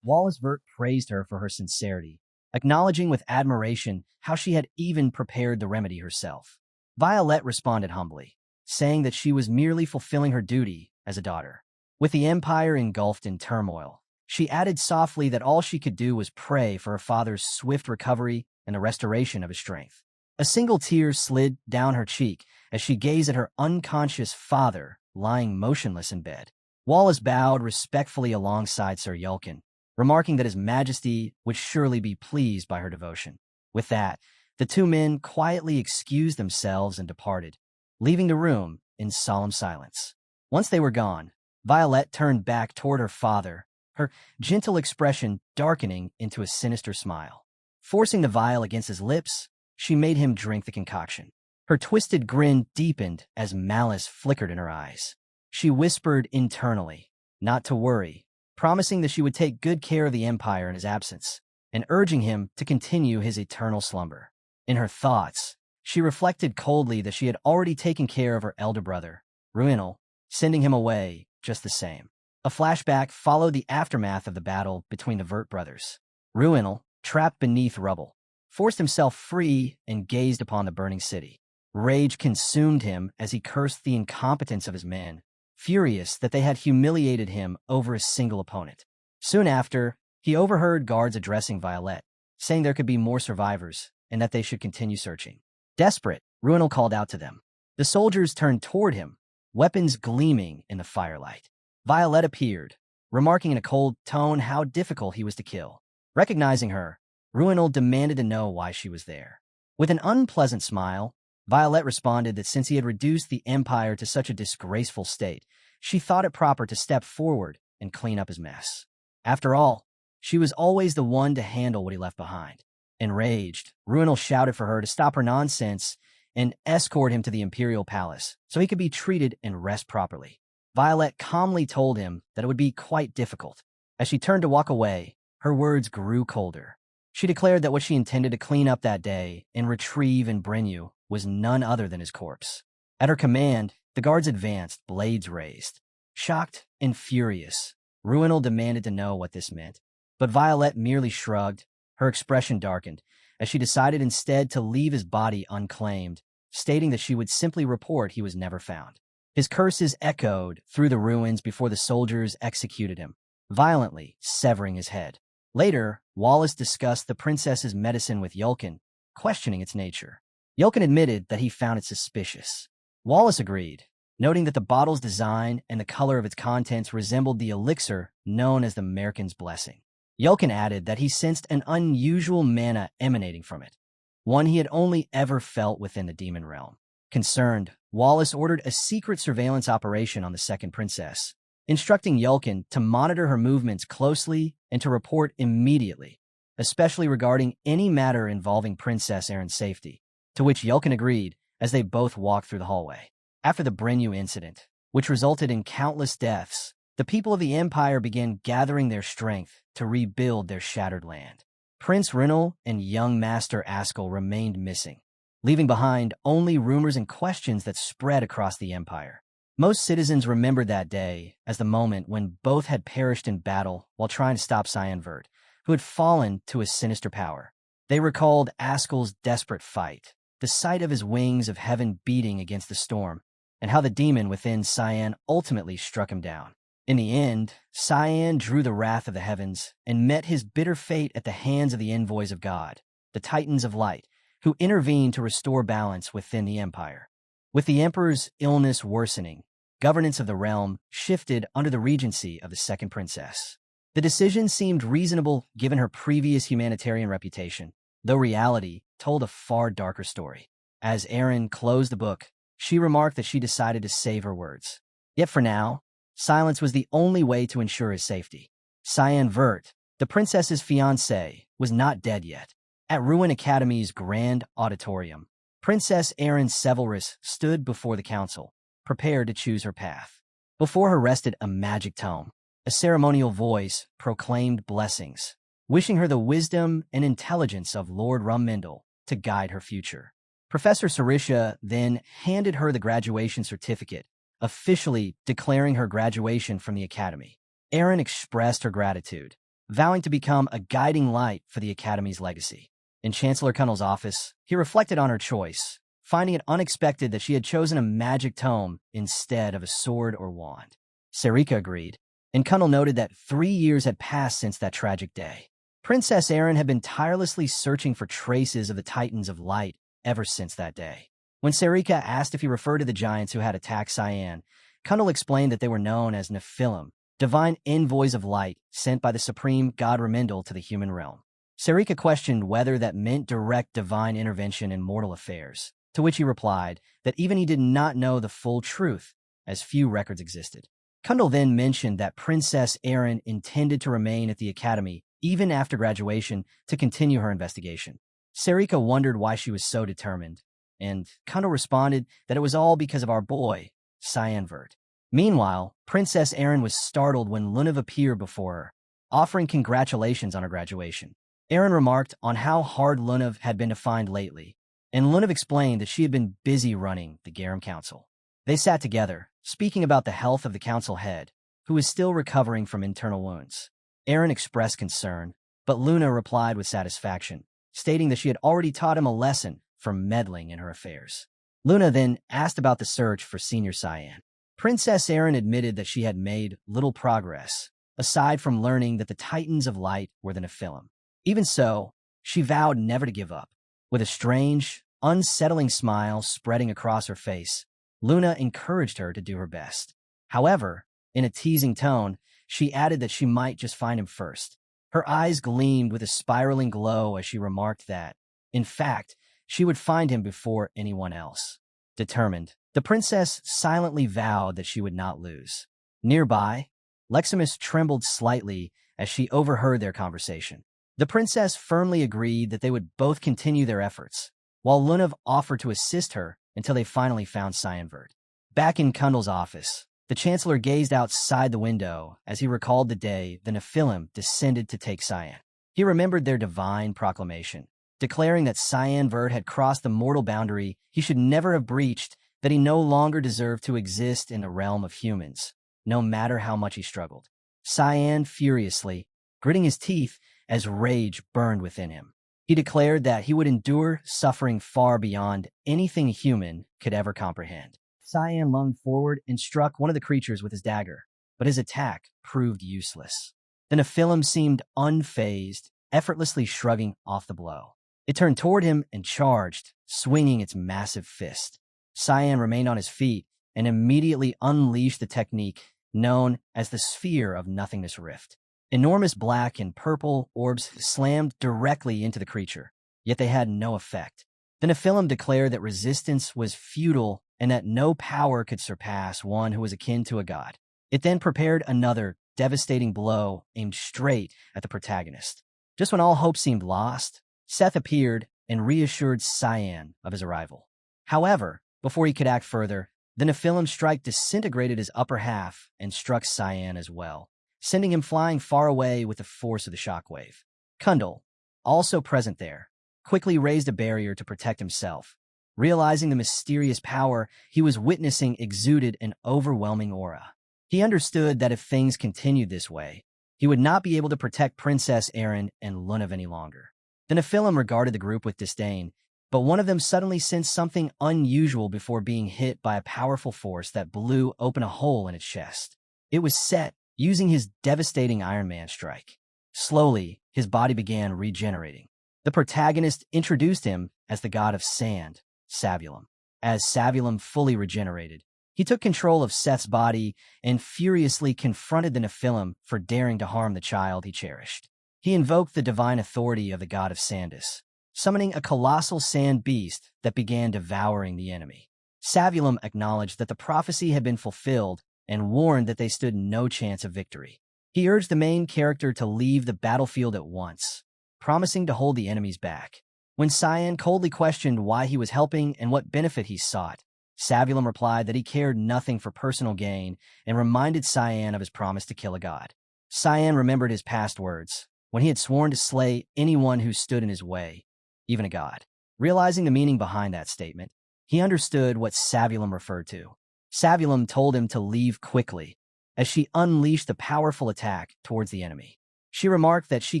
Speaker 1: Wallace Vert praised her for her sincerity, acknowledging with admiration how she had even prepared the remedy herself. Violette responded humbly, saying that she was merely fulfilling her duty as a daughter. With the Empire engulfed in turmoil, she added softly that all she could do was pray for her father's swift recovery and the restoration of his strength. A single tear slid down her cheek as she gazed at her unconscious father lying motionless in bed. Wallace bowed respectfully alongside Sir Yulkin, remarking that His Majesty would surely be pleased by her devotion. With that, the two men quietly excused themselves and departed, leaving the room in solemn silence. Once they were gone, Violette turned back toward her father, her gentle expression darkening into a sinister smile. Forcing the vial against his lips, she made him drink the concoction. Her twisted grin deepened as malice flickered in her eyes. She whispered internally, not to worry, promising that she would take good care of the Empire in his absence, and urging him to continue his eternal slumber. In her thoughts, she reflected coldly that she had already taken care of her elder brother, Ruinel, sending him away just the same. A flashback followed the aftermath of the battle between the Vert brothers. Ruinel, trapped beneath rubble, forced himself free and gazed upon the burning city. Rage consumed him as he cursed the incompetence of his men, furious that they had humiliated him over a single opponent. Soon after, he overheard guards addressing Violet, saying there could be more survivors and that they should continue searching. Desperate, Ruinal called out to them. The soldiers turned toward him, weapons gleaming in the firelight. Violet appeared, remarking in a cold tone how difficult he was to kill. Recognizing her, Ruinal demanded to know why she was there. With an unpleasant smile, Violet responded that since he had reduced the Empire to such a disgraceful state, she thought it proper to step forward and clean up his mess. After all, she was always the one to handle what he left behind. Enraged, Ruinal shouted for her to stop her nonsense and escort him to the Imperial Palace so he could be treated and rest properly. Violet calmly told him that it would be quite difficult. As she turned to walk away, her words grew colder. She declared that what she intended to clean up that day and retrieve in Brenu was none other than his corpse. At her command, the guards advanced, blades raised. Shocked and furious, Ruinal demanded to know what this meant. But Violet merely shrugged. Her expression darkened, as she decided instead to leave his body unclaimed, stating that she would simply report he was never found. His curses echoed through the ruins before the soldiers executed him, violently severing his head. Later, Wallace discussed the princess's medicine with Yulkin, questioning its nature. Yulkin admitted that he found it suspicious. Wallace agreed, noting that the bottle's design and the color of its contents resembled the elixir known as the Merkin's Blessing. Yulkin added that he sensed an unusual mana emanating from it, one he had only ever felt within the demon realm. Concerned, Wallace ordered a secret surveillance operation on the second princess, instructing Yulkin to monitor her movements closely and to report immediately, especially regarding any matter involving Princess Erin's safety, to which Yulkin agreed as they both walked through the hallway. After the Brenu incident, which resulted in countless deaths, the people of the Empire began gathering their strength to rebuild their shattered land. Prince Rinal and young Master Ascal remained missing, leaving behind only rumors and questions that spread across the Empire. Most citizens remembered that day as the moment when both had perished in battle while trying to stop Cyan Vert, who had fallen to his sinister power. They recalled Ascal's desperate fight, the sight of his wings of heaven beating against the storm, and how the demon within Cyan ultimately struck him down. In the end, Cyan drew the wrath of the heavens and met his bitter fate at the hands of the envoys of God, the Titans of Light, who intervened to restore balance within the Empire. With the Emperor's illness worsening, governance of the realm shifted under the regency of the second princess. The decision seemed reasonable given her previous humanitarian reputation, though reality told a far darker story. As Erin closed the book, she remarked that she decided to save her words. Yet for now, silence was the only way to ensure his safety. Cyan Vert, the princess's fiancé, was not dead yet. At Ruin Academy's grand auditorium, Princess Erin Sevalrus stood before the council, prepared to choose her path. Before her rested a magic tome. A ceremonial voice proclaimed blessings, wishing her the wisdom and intelligence of Lord Rummindle to guide her future. Professor Sarisha then handed her the graduation certificate, officially declaring her graduation from the academy. Erin expressed her gratitude, vowing to become a guiding light for the academy's legacy. In Chancellor Cunnell's office, he reflected on her choice, finding it unexpected that she had chosen a magic tome instead of a sword or wand. Sarika agreed, and Cunnell noted that 3 years had passed since that tragic day. Princess Erin had been tirelessly searching for traces of the Titans of Light ever since that day. When Sarika asked if he referred to the giants who had attacked Cyan, Cunnell explained that they were known as Nephilim, divine envoys of light sent by the supreme god Remindel to the human realm. Sarika questioned whether that meant direct divine intervention in mortal affairs, to which he replied that even he did not know the full truth, as few records existed. Cunnell then mentioned that Princess Erin intended to remain at the academy even after graduation to continue her investigation. Sarika wondered why she was so determined, and Cunnell responded that it was all because of our boy, Cyan Vert. Meanwhile, Princess Erin was startled when Lunav appeared before her, offering congratulations on her graduation. Erin remarked on how hard Lunav had been to find lately, and Lunav explained that she had been busy running the Garum Council. They sat together, speaking about the health of the council head, who was still recovering from internal wounds. Erin expressed concern, but Luna replied with satisfaction, stating that she had already taught him a lesson for meddling in her affairs. Luna then asked about the search for Senior Cyan. Princess Erin admitted that she had made little progress, aside from learning that the Titans of Light were the Nephilim. Even so, she vowed never to give up. With a strange, unsettling smile spreading across her face, Luna encouraged her to do her best. However, in a teasing tone, she added that she might just find him first. Her eyes gleamed with a spiraling glow as she remarked that, in fact, she would find him before anyone else. Determined, the princess silently vowed that she would not lose. Nearby, Leximus trembled slightly as she overheard their conversation. The princess firmly agreed that they would both continue their efforts, while Lunav offered to assist her until they finally found Cyanvert. Back in Kundal's office, the chancellor gazed outside the window as he recalled the day the Nephilim descended to take Cyan. He remembered their divine proclamation, declaring that Cyanvert had crossed the mortal boundary he should never have breached, that he no longer deserved to exist in the realm of humans, no matter how much he struggled. Cyan furiously, gritting his teeth as rage burned within him. He declared that he would endure suffering far beyond anything human could ever comprehend. Cyan lunged forward and struck one of the creatures with his dagger, but his attack proved useless. The Nephilim seemed unfazed, effortlessly shrugging off the blow. It turned toward him and charged, swinging its massive fist. Cyan remained on his feet and immediately unleashed the technique known as the Sphere of Nothingness Rift. Enormous black and purple orbs slammed directly into the creature, yet they had no effect. The Nephilim declared that resistance was futile and that no power could surpass one who was akin to a god. It then prepared another devastating blow aimed straight at the protagonist. Just when all hope seemed lost, Seth appeared and reassured Cyan of his arrival. However, before he could act further, the Nephilim strike disintegrated his upper half and struck Cyan as well, sending him flying far away with the force of the shockwave. Kundal, also present there, quickly raised a barrier to protect himself, realizing the mysterious power he was witnessing exuded an overwhelming aura. He understood that if things continued this way, he would not be able to protect Princess Erin and Lunav any longer. The Nephilim regarded the group with disdain, but one of them suddenly sensed something unusual before being hit by a powerful force that blew open a hole in its chest. It was Seth, using his devastating Iron Man strike. Slowly, his body began regenerating. The protagonist introduced him as the god of sand, Savulum. As Savulum fully regenerated, he took control of Seth's body and furiously confronted the Nephilim for daring to harm the child he cherished. He invoked the divine authority of the god of Sandus, summoning a colossal sand beast that began devouring the enemy. Savulum acknowledged that the prophecy had been fulfilled and warned that they stood no chance of victory. He urged the main character to leave the battlefield at once, promising to hold the enemies back. When Cyan coldly questioned why he was helping and what benefit he sought, Savulum replied that he cared nothing for personal gain and reminded Cyan of his promise to kill a god. Cyan remembered his past words, when he had sworn to slay anyone who stood in his way, even a god. Realizing the meaning behind that statement, he understood what Savulum referred to. Savulum told him to leave quickly, as she unleashed a powerful attack towards the enemy. She remarked that she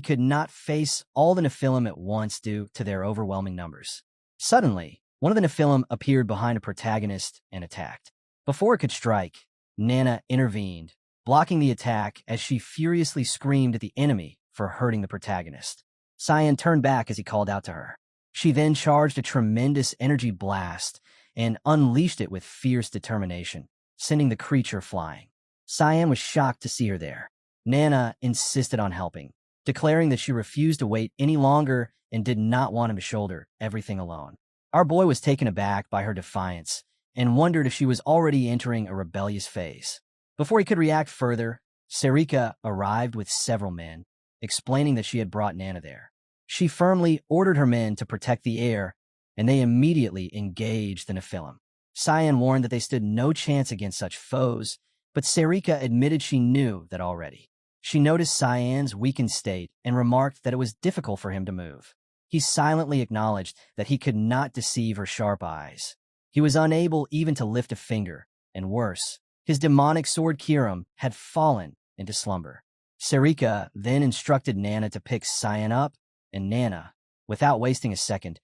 Speaker 1: could not face all the Nephilim at once due to their overwhelming numbers. Suddenly, one of the Nephilim appeared behind a protagonist and attacked. Before it could strike, Nana intervened, blocking the attack as she furiously screamed at the enemy for hurting the protagonist. Cyan turned back as he called out to her. She then charged a tremendous energy blast and unleashed it with fierce determination, sending the creature flying. Cyan was shocked to see her there. Nana insisted on helping, declaring that she refused to wait any longer and did not want him to shoulder everything alone. Our boy was taken aback by her defiance and wondered if she was already entering a rebellious phase. Before he could react further, Serika arrived with several men, explaining that she had brought Nana there. She firmly ordered her men to protect the air, and they immediately engaged the Nephilim. Cyan warned that they stood no chance against such foes, but Serika admitted she knew that already. She noticed Cyan's weakened state and remarked that it was difficult for him to move. He silently acknowledged that he could not deceive her sharp eyes. He was unable even to lift a finger, and worse, his demonic sword Kiram had fallen into slumber. Serika then instructed Nana to pick Cyan up, and Nana, without wasting a second,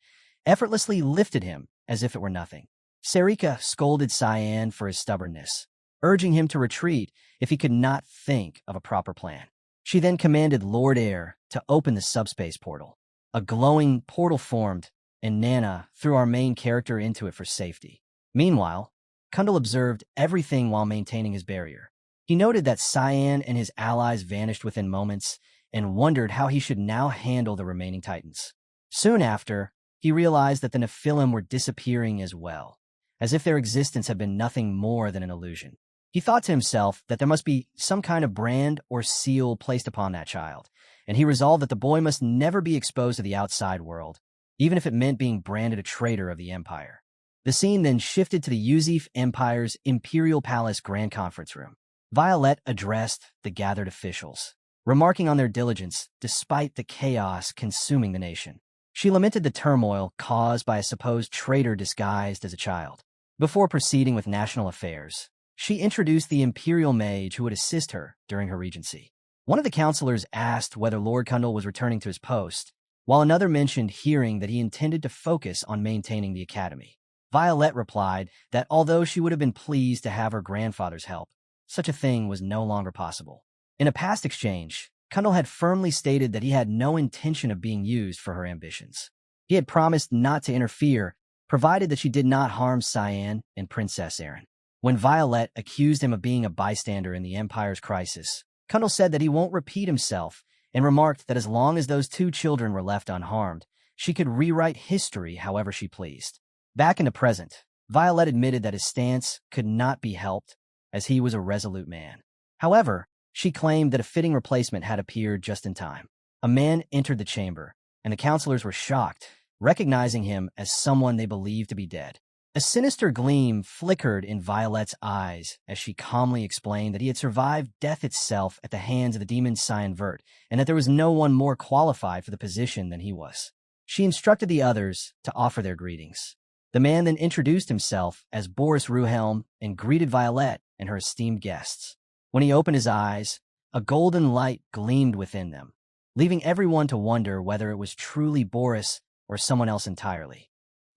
Speaker 1: effortlessly lifted him as if it were nothing. Serika scolded Cyan for his stubbornness, urging him to retreat if he could not think of a proper plan. She then commanded Lord Air to open the subspace portal. A glowing portal formed, and Nana threw our main character into it for safety. Meanwhile, Kundal observed everything while maintaining his barrier. He noted that Cyan and his allies vanished within moments and wondered how he should now handle the remaining Titans. Soon after, he realized that the Nephilim were disappearing as well, as if their existence had been nothing more than an illusion. He thought to himself that there must be some kind of brand or seal placed upon that child, and he resolved that the boy must never be exposed to the outside world, even if it meant being branded a traitor of the Empire. The scene then shifted to the Yuzif Empire's Imperial Palace Grand Conference Room. Violet addressed the gathered officials, remarking on their diligence despite the chaos consuming the nation. She lamented the turmoil caused by a supposed traitor disguised as a child. Before proceeding with national affairs, she introduced the Imperial Mage who would assist her during her regency. One of the counselors asked whether Lord Kundal was returning to his post, while another mentioned hearing that he intended to focus on maintaining the academy. Violet replied that although she would have been pleased to have her grandfather's help, such a thing was no longer possible. In a past exchange, Kundal had firmly stated that he had no intention of being used for her ambitions. He had promised not to interfere, provided that she did not harm Cyan and Princess Erin. When Violet accused him of being a bystander in the Empire's crisis, Kundal said that he won't repeat himself and remarked that as long as those two children were left unharmed, she could rewrite history however she pleased. Back in the present, Violet admitted that his stance could not be helped, as he was a resolute man. However, she claimed that a fitting replacement had appeared just in time. A man entered the chamber, and the counselors were shocked, recognizing him as someone they believed to be dead. A sinister gleam flickered in Violet's eyes as she calmly explained that he had survived death itself at the hands of the demon Cyan Vert, and that there was no one more qualified for the position than he was. She instructed the others to offer their greetings. The man then introduced himself as Boris Ruhelm and greeted Violet and her esteemed guests. When he opened his eyes, a golden light gleamed within them, leaving everyone to wonder whether it was truly Boris or someone else entirely.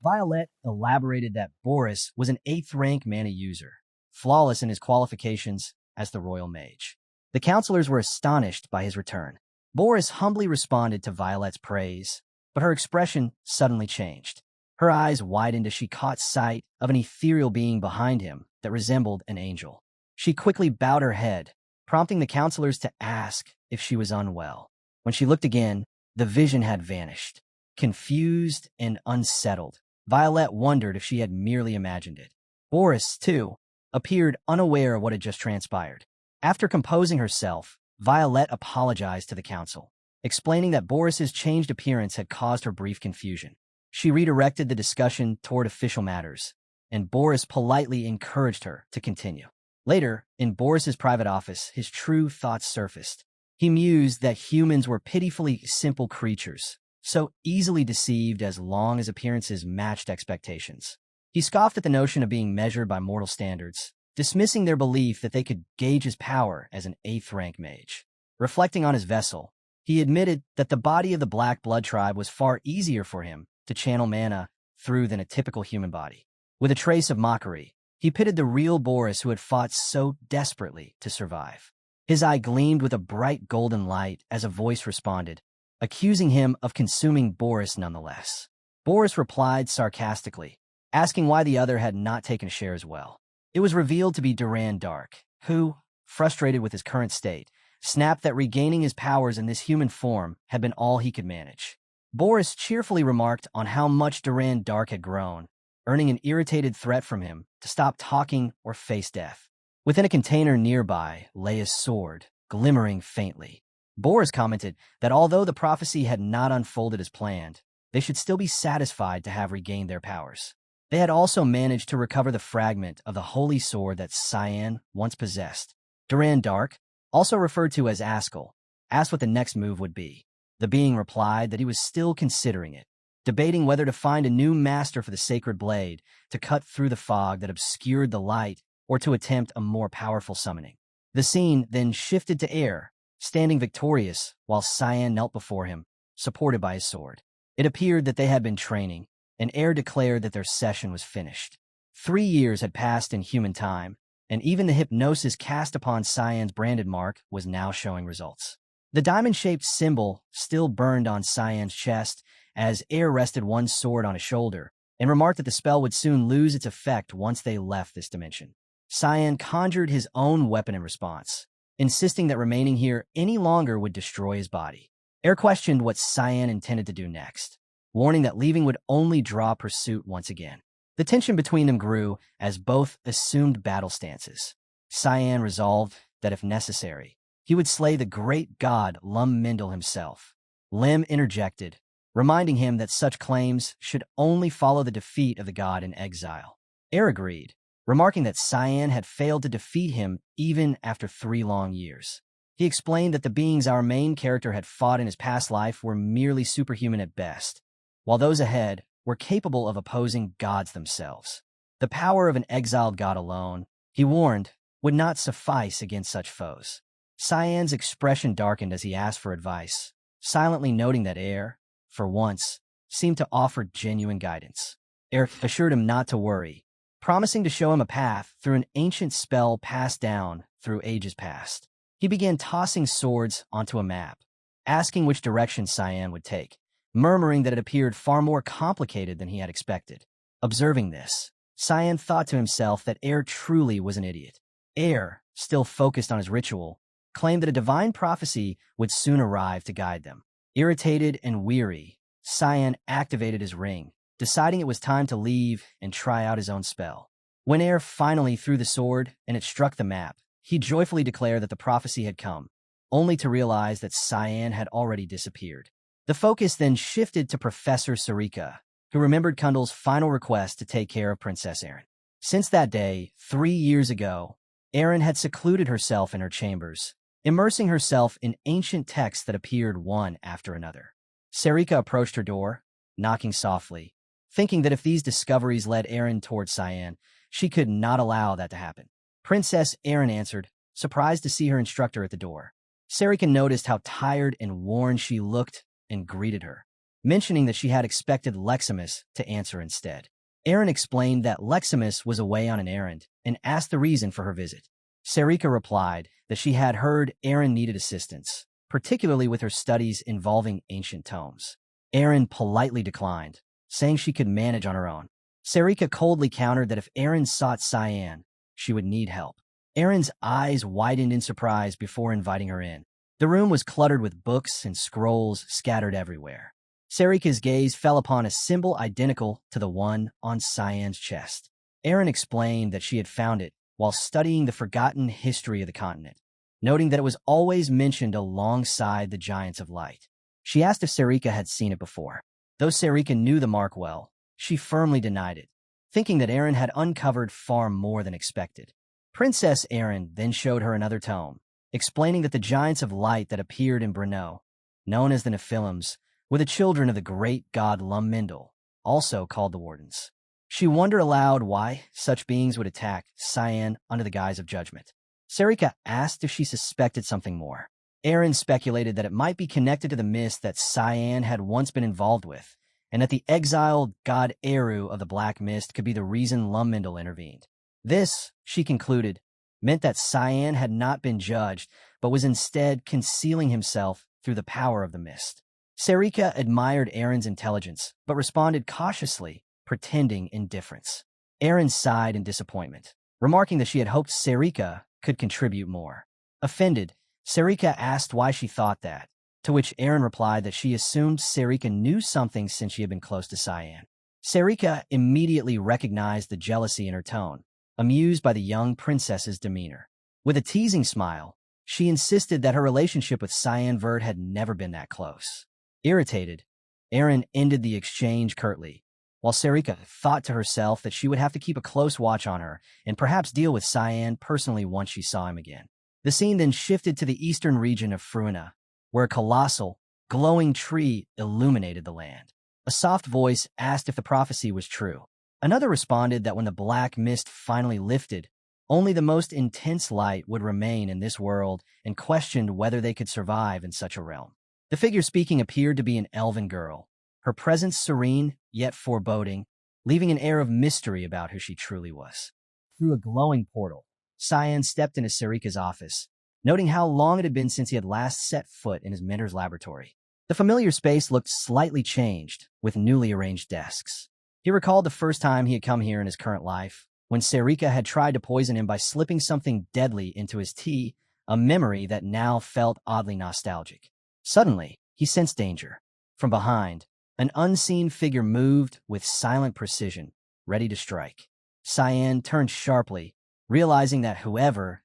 Speaker 1: Violet elaborated that Boris was an 8th rank mana user, flawless in his qualifications as the Royal Mage. The counselors were astonished by his return. Boris humbly responded to Violet's praise, but her expression suddenly changed. Her eyes widened as she caught sight of an ethereal being behind him that resembled an angel. She quickly bowed her head, prompting the counselors to ask if she was unwell. When she looked again, the vision had vanished. Confused and unsettled, Violet wondered if she had merely imagined it. Boris, too, appeared unaware of what had just transpired. After composing herself, Violet apologized to the council, explaining that Boris's changed appearance had caused her brief confusion. She redirected the discussion toward official matters, and Boris politely encouraged her to continue. Later, in Boris's private office, his true thoughts surfaced. He mused that humans were pitifully simple creatures, so easily deceived as long as appearances matched expectations. He scoffed at the notion of being measured by mortal standards, dismissing their belief that they could gauge his power as an 8th rank mage. Reflecting on his vessel, he admitted that the body of the Black Blood tribe was far easier for him to channel mana through than a typical human body. With a trace of mockery, he pitted the real Boris who had fought so desperately to survive. His eye gleamed with a bright golden light as a voice responded, accusing him of consuming Boris nonetheless. Boris replied sarcastically, asking why the other had not taken a share as well. It was revealed to be Duran Dark, who, frustrated with his current state, snapped that regaining his powers in this human form had been all he could manage. Boris cheerfully remarked on how much Duran Dark had grown, earning an irritated threat from him to stop talking or face death. Within a container nearby lay his sword, glimmering faintly. Boris commented that although the prophecy had not unfolded as planned, they should still be satisfied to have regained their powers. They had also managed to recover the fragment of the holy sword that Cyan once possessed. Duran Dark, also referred to as Ascal, asked what the next move would be. The being replied that he was still considering it, debating whether to find a new master for the sacred blade to cut through the fog that obscured the light or to attempt a more powerful summoning. The scene then shifted to Air, standing victorious while Cyan knelt before him, supported by his sword. It appeared that they had been training, and Air declared that their session was finished. 3 years had passed in human time, and even the hypnosis cast upon Cyan's branded mark was now showing results. The diamond-shaped symbol still burned on Cyan's chest as Air rested one sword on his shoulder and remarked that the spell would soon lose its effect once they left this dimension. Cyan conjured his own weapon in response, insisting that remaining here any longer would destroy his body. Air questioned what Cyan intended to do next, warning that leaving would only draw pursuit once again. The tension between them grew as both assumed battle stances. Cyan resolved that if necessary, he would slay the great god Lum-Mindel himself. Lim interjected, reminding him that such claims should only follow the defeat of the god in exile. Air agreed, remarking that Cyan had failed to defeat him even after 3 long years. He explained that the beings our main character had fought in his past life were merely superhuman at best, while those ahead were capable of opposing gods themselves. The power of an exiled god alone, he warned, would not suffice against such foes. Cyan's expression darkened as he asked for advice, silently noting that Air, for once, seemed to offer genuine guidance. Air assured him not to worry, promising to show him a path through an ancient spell passed down through ages past. He began tossing swords onto a map, asking which direction Cyan would take, murmuring that it appeared far more complicated than he had expected. Observing this, Cyan thought to himself that Air truly was an idiot. Air, still focused on his ritual, claimed that a divine prophecy would soon arrive to guide them. Irritated and weary, Cyan activated his ring, deciding it was time to leave and try out his own spell. When Air finally threw the sword and it struck the map, he joyfully declared that the prophecy had come, only to realize that Cyan had already disappeared. The focus then shifted to Professor Sarika, who remembered Kundal's final request to take care of Princess Erin. Since that day, 3 years ago, Erin had secluded herself in her chambers, immersing herself in ancient texts that appeared one after another. Sarika approached her door, knocking softly, thinking that if these discoveries led Erin toward Cyan, she could not allow that to happen. Princess Erin answered, surprised to see her instructor at the door. Sarika noticed how tired and worn she looked and greeted her, mentioning that she had expected Leximus to answer instead. Erin explained that Leximus was away on an errand and asked the reason for her visit. Sarika replied that she had heard Erin needed assistance, particularly with her studies involving ancient tomes. Erin politely declined, saying she could manage on her own. Sarika coldly countered that if Erin sought Cyan, she would need help. Erin's eyes widened in surprise before inviting her in. The room was cluttered with books and scrolls scattered everywhere. Sarika's gaze fell upon a symbol identical to the one on Cyan's chest. Erin explained that she had found it while studying the forgotten history of the continent, noting that it was always mentioned alongside the Giants of Light. She asked if Sarika had seen it before. Though Sarika knew the mark well, she firmly denied it, thinking that Erin had uncovered far more than expected. Princess Erin then showed her another tome, explaining that the Giants of Light that appeared in Brno, known as the Nephilims, were the children of the great god Lum-Mindel, also called the Wardens. She wondered aloud why such beings would attack Cyan under the guise of judgment. Sarika asked if she suspected something more. Erin speculated that it might be connected to the mist that Cyan had once been involved with, and that the exiled god Eru of the Black Mist could be the reason Lum-Mindel intervened. This, she concluded, meant that Cyan had not been judged, but was instead concealing himself through the power of the mist. Sarika admired Erin's intelligence, but responded cautiously, pretending indifference. Erin sighed in disappointment, remarking that she had hoped Sarika could contribute more. Offended, Sarika asked why she thought that, to which Erin replied that she assumed Sarika knew something since she had been close to Cyan. Sarika immediately recognized the jealousy in her tone, amused by the young princess's demeanor. With a teasing smile, she insisted that her relationship with Cyan Vert had never been that close. Irritated, Erin ended the exchange curtly, while Sarika thought to herself that she would have to keep a close watch on her and perhaps deal with Cyan personally once she saw him again. The scene then shifted to the eastern region of Fuina, where a colossal, glowing tree illuminated the land. A soft voice asked if the prophecy was true. Another responded that when the black mist finally lifted, only the most intense light would remain in this world, and questioned whether they could survive in such a realm. The figure speaking appeared to be an elven girl, her presence serene yet foreboding, leaving an air of mystery about who she truly was. Through a glowing portal, Cyan stepped into Sarika's office, noting how long it had been since he had last set foot in his mentor's laboratory. The familiar space looked slightly changed, with newly arranged desks. He recalled the first time he had come here in his current life, when Sarika had tried to poison him by slipping something deadly into his tea, a memory that now felt oddly nostalgic. Suddenly, he sensed danger. From behind, an unseen figure moved with silent precision, ready to strike. Cyan turned sharply, realizing that whoever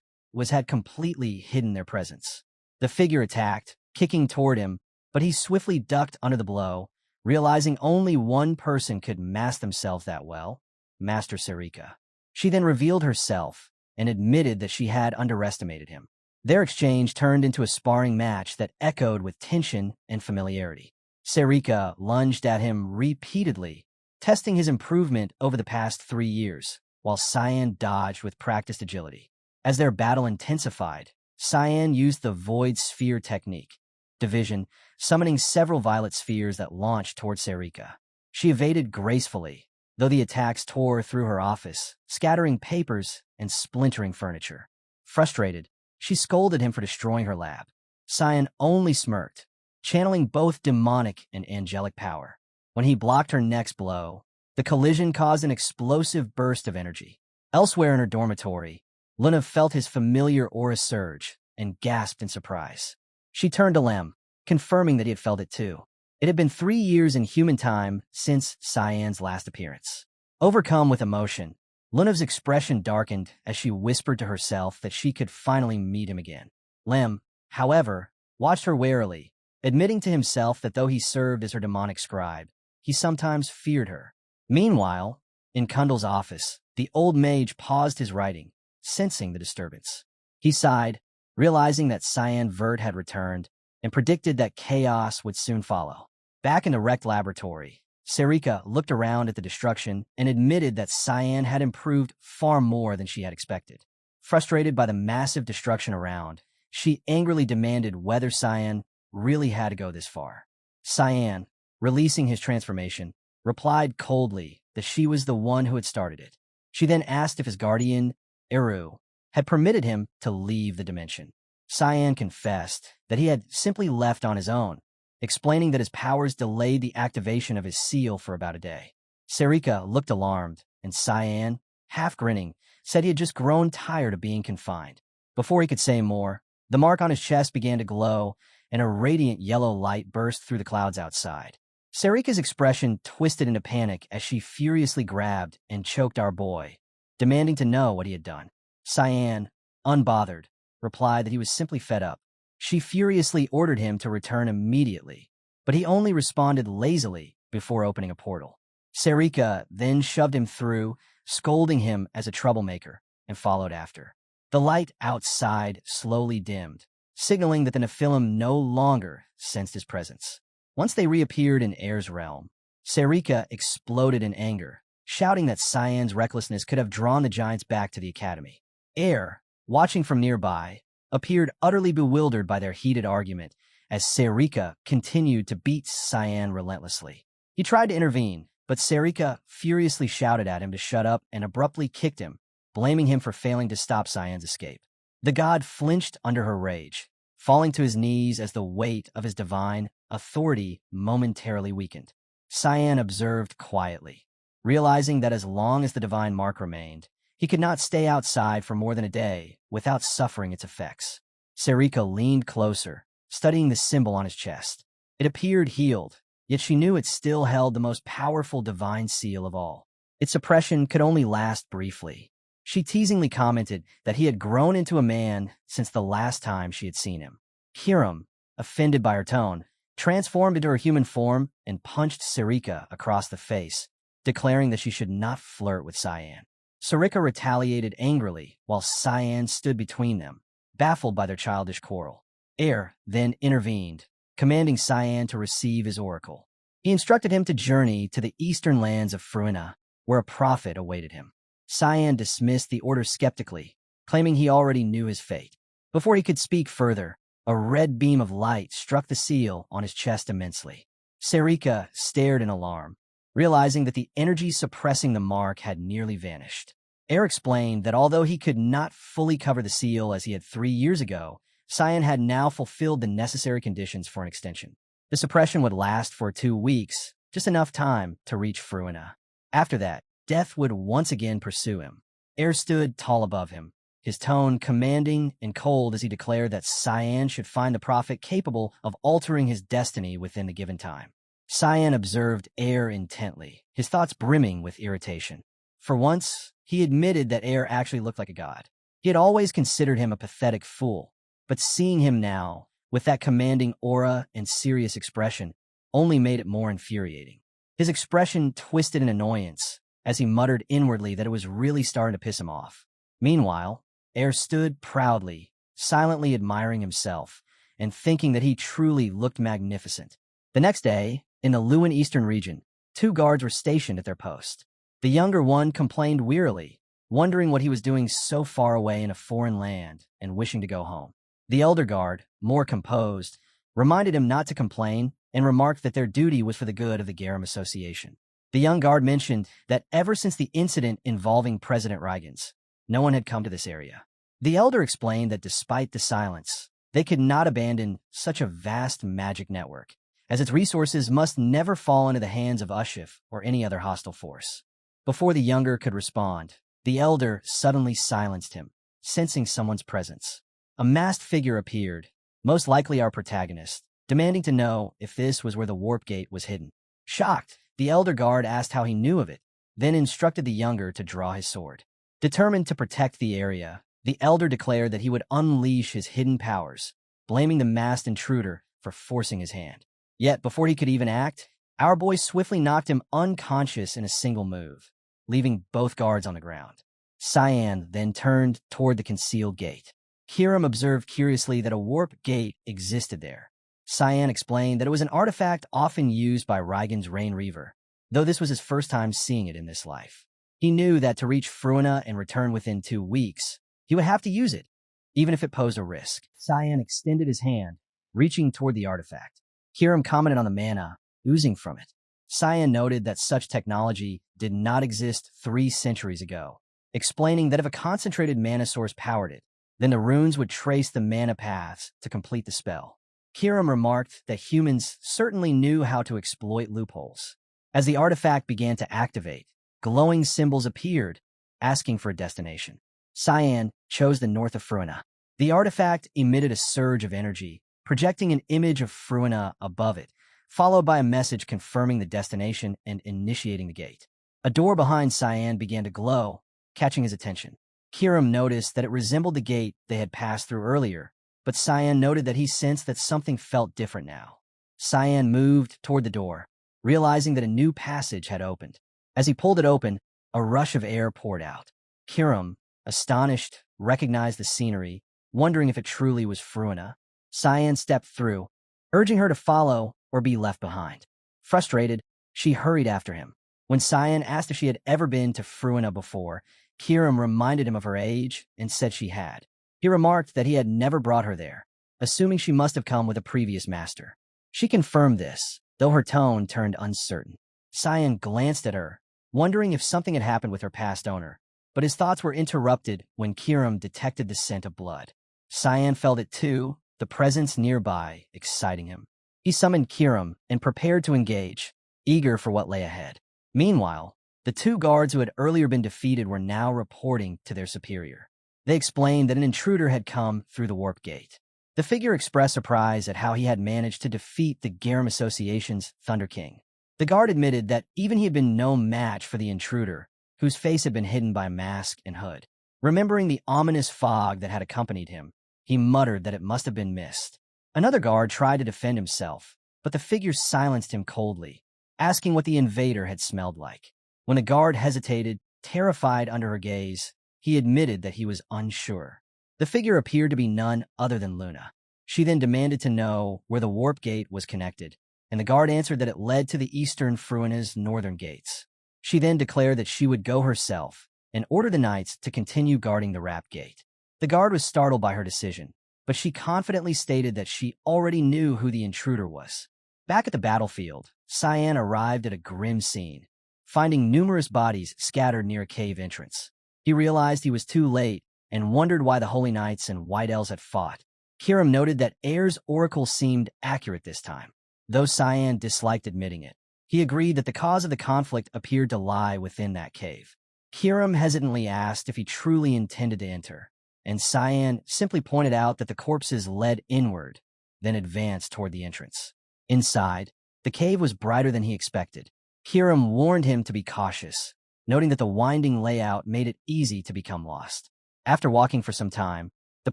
Speaker 1: had completely hidden their presence. The figure attacked, kicking toward him, but he swiftly ducked under the blow, realizing only one person could mask themselves that well, Master Sarika. She then revealed herself and admitted that she had underestimated him. Their exchange turned into a sparring match that echoed with tension and familiarity. Sarika lunged at him repeatedly, testing his improvement over the past 3 years, while Cyan dodged with practiced agility. As their battle intensified, Cyan used the Void Sphere technique, division, summoning several violet spheres that launched toward Sarika. She evaded gracefully, though the attacks tore through her office, scattering papers and splintering furniture. Frustrated, she scolded him for destroying her lab. Cyan only smirked, channeling both demonic and angelic power. When he blocked her next blow, the collision caused an explosive burst of energy. Elsewhere in her dormitory, Luna felt his familiar aura surge and gasped in surprise. She turned to Lem, confirming that he had felt it too. It had been 3 years in human time since Cyan's last appearance. Overcome with emotion, Luna's expression darkened as she whispered to herself that she could finally meet him again. Lem, however, watched her warily, admitting to himself that though he served as her demonic scribe, he sometimes feared her. Meanwhile, in Kundal's office, the old mage paused his writing, sensing the disturbance. He sighed, realizing that Cyan Vert had returned, and predicted that chaos would soon follow. Back in the wrecked laboratory, Sarika looked around at the destruction and admitted that Cyan had improved far more than she had expected. Frustrated by the massive destruction around, she angrily demanded whether Cyan really had to go this far. Cyan, releasing his transformation, replied coldly that she was the one who had started it. She then asked if his guardian, Eru, had permitted him to leave the dimension. Cyan confessed that he had simply left on his own, explaining that his powers delayed the activation of his seal for about a day. Sarika looked alarmed, and Cyan, half grinning, said he had just grown tired of being confined. Before he could say more, the mark on his chest began to glow, and a radiant yellow light burst through the clouds outside. Sarika's expression twisted into panic as she furiously grabbed and choked our boy, demanding to know what he had done. Cyan, unbothered, replied that he was simply fed up. She furiously ordered him to return immediately, but he only responded lazily before opening a portal. Sarika then shoved him through, scolding him as a troublemaker, and followed after. The light outside slowly dimmed, signaling that the Nephilim no longer sensed his presence. Once they reappeared in Air's realm, Sarika exploded in anger, shouting that Cyan's recklessness could have drawn the giants back to the academy. Air, watching from nearby, appeared utterly bewildered by their heated argument as Sarika continued to beat Cyan relentlessly. He tried to intervene, but Sarika furiously shouted at him to shut up and abruptly kicked him, blaming him for failing to stop Cyan's escape. The god flinched under her rage, falling to his knees as the weight of his divine authority momentarily weakened. Cyan observed quietly, realizing that as long as the divine mark remained, he could not stay outside for more than a day without suffering its effects. Sarika leaned closer, studying the symbol on his chest. It appeared healed, yet she knew it still held the most powerful divine seal of all. Its suppression could only last briefly. She teasingly commented that he had grown into a man since the last time she had seen him. Hiram, offended by her tone, transformed into her human form and punched Sarika across the face, declaring that she should not flirt with Cyan. Sarika retaliated angrily while Cyan stood between them, baffled by their childish quarrel. Air then intervened, commanding Cyan to receive his oracle. He instructed him to journey to the eastern lands of Fuina, where a prophet awaited him. Cyan dismissed the order skeptically, claiming he already knew his fate. Before he could speak further, a red beam of light struck the seal on his chest immensely. Sarika stared in alarm, realizing that the energy suppressing the mark had nearly vanished. Air explained that although he could not fully cover the seal as he had 3 years ago, Cyan had now fulfilled the necessary conditions for an extension. The suppression would last for 2 weeks, just enough time to reach Fuina. After that, death would once again pursue him. Air stood tall above him, his tone commanding and cold as he declared that Cyan should find the prophet capable of altering his destiny within the given time. Cyan observed Air intently, his thoughts brimming with irritation. For once, he admitted that Air actually looked like a god. He had always considered him a pathetic fool, but seeing him now, with that commanding aura and serious expression, only made it more infuriating. His expression twisted in annoyance as he muttered inwardly that it was really starting to piss him off. Meanwhile, Air stood proudly, silently admiring himself, and thinking that he truly looked magnificent. The next day, in the Luan Eastern region, 2 guards were stationed at their post. The younger one complained wearily, wondering what he was doing so far away in a foreign land and wishing to go home. The elder guard, more composed, reminded him not to complain and remarked that their duty was for the good of the Garum Association. The young guard mentioned that ever since the incident involving President Reigans, no one had come to this area. The elder explained that despite the silence, they could not abandon such a vast magic network, as its resources must never fall into the hands of Ushif or any other hostile force. Before the younger could respond, the elder suddenly silenced him, sensing someone's presence. A masked figure appeared, most likely our protagonist, demanding to know if this was where the warp gate was hidden. Shocked, the elder guard asked how he knew of it, then instructed the younger to draw his sword. Determined to protect the area, the elder declared that he would unleash his hidden powers, blaming the masked intruder for forcing his hand. Yet, before he could even act, our boy swiftly knocked him unconscious in a single move, leaving both guards on the ground. Cyan then turned toward the concealed gate. Kiram observed curiously that a warp gate existed there. Cyan explained that it was an artifact often used by Reigen's Rain Reaver, though this was his first time seeing it in this life. He knew that to reach Fuina and return within 2 weeks, he would have to use it, even if it posed a risk. Cyan extended his hand, reaching toward the artifact. Kiram commented on the mana oozing from it. Cyan noted that such technology did not exist 3 centuries ago, explaining that if a concentrated mana source powered it, then the runes would trace the mana paths to complete the spell. Kiram remarked that humans certainly knew how to exploit loopholes. As the artifact began to activate, glowing symbols appeared, asking for a destination. Cyan chose the north of Fuina. The artifact emitted a surge of energy, projecting an image of Fuina above it, followed by a message confirming the destination and initiating the gate. A door behind Cyan began to glow, catching his attention. Kiram noticed that it resembled the gate they had passed through earlier, but Cyan noted that he sensed that something felt different now. Cyan moved toward the door, realizing that a new passage had opened. As he pulled it open, a rush of air poured out. Kiram, astonished, recognized the scenery, wondering if it truly was Fuina. Cyan stepped through, urging her to follow or be left behind. Frustrated, she hurried after him. When Cyan asked if she had ever been to Fuina before, Kiram reminded him of her age and said she had. He remarked that he had never brought her there, assuming she must have come with a previous master. She confirmed this, though her tone turned uncertain. Cyan glanced at her, wondering if something had happened with her past owner, but his thoughts were interrupted when Kiram detected the scent of blood. Cyan felt it too, the presence nearby exciting him. He summoned Kiram and prepared to engage, eager for what lay ahead. Meanwhile, the 2 guards who had earlier been defeated were now reporting to their superior. They explained that an intruder had come through the warp gate. The figure expressed surprise at how he had managed to defeat the Garum Association's Thunder King. The guard admitted that even he had been no match for the intruder, whose face had been hidden by mask and hood. Remembering the ominous fog that had accompanied him, he muttered that it must have been mist. Another guard tried to defend himself, but the figure silenced him coldly, asking what the invader had smelled like. When the guard hesitated, terrified under her gaze, he admitted that he was unsure. The figure appeared to be none other than Luna. She then demanded to know where the warp gate was connected, and the guard answered that it led to the eastern Fuina's northern gates. She then declared that she would go herself and order the knights to continue guarding the wrap gate. The guard was startled by her decision, but she confidently stated that she already knew who the intruder was. Back at the battlefield, Cyan arrived at a grim scene, finding numerous bodies scattered near a cave entrance. He He realized he was too late and wondered why the Holy Knights and White Elves had fought. Kiram noted that Air's oracle seemed accurate this time, though Cyan disliked admitting it. He agreed that the cause of the conflict appeared to lie within that cave. Kiram hesitantly asked if he truly intended to enter, and Cyan simply pointed out that the corpses led inward, then advanced toward the entrance. Inside, the cave was brighter than he expected. Kiram warned him to be cautious, noting that the winding layout made it easy to become lost. After walking for some time, the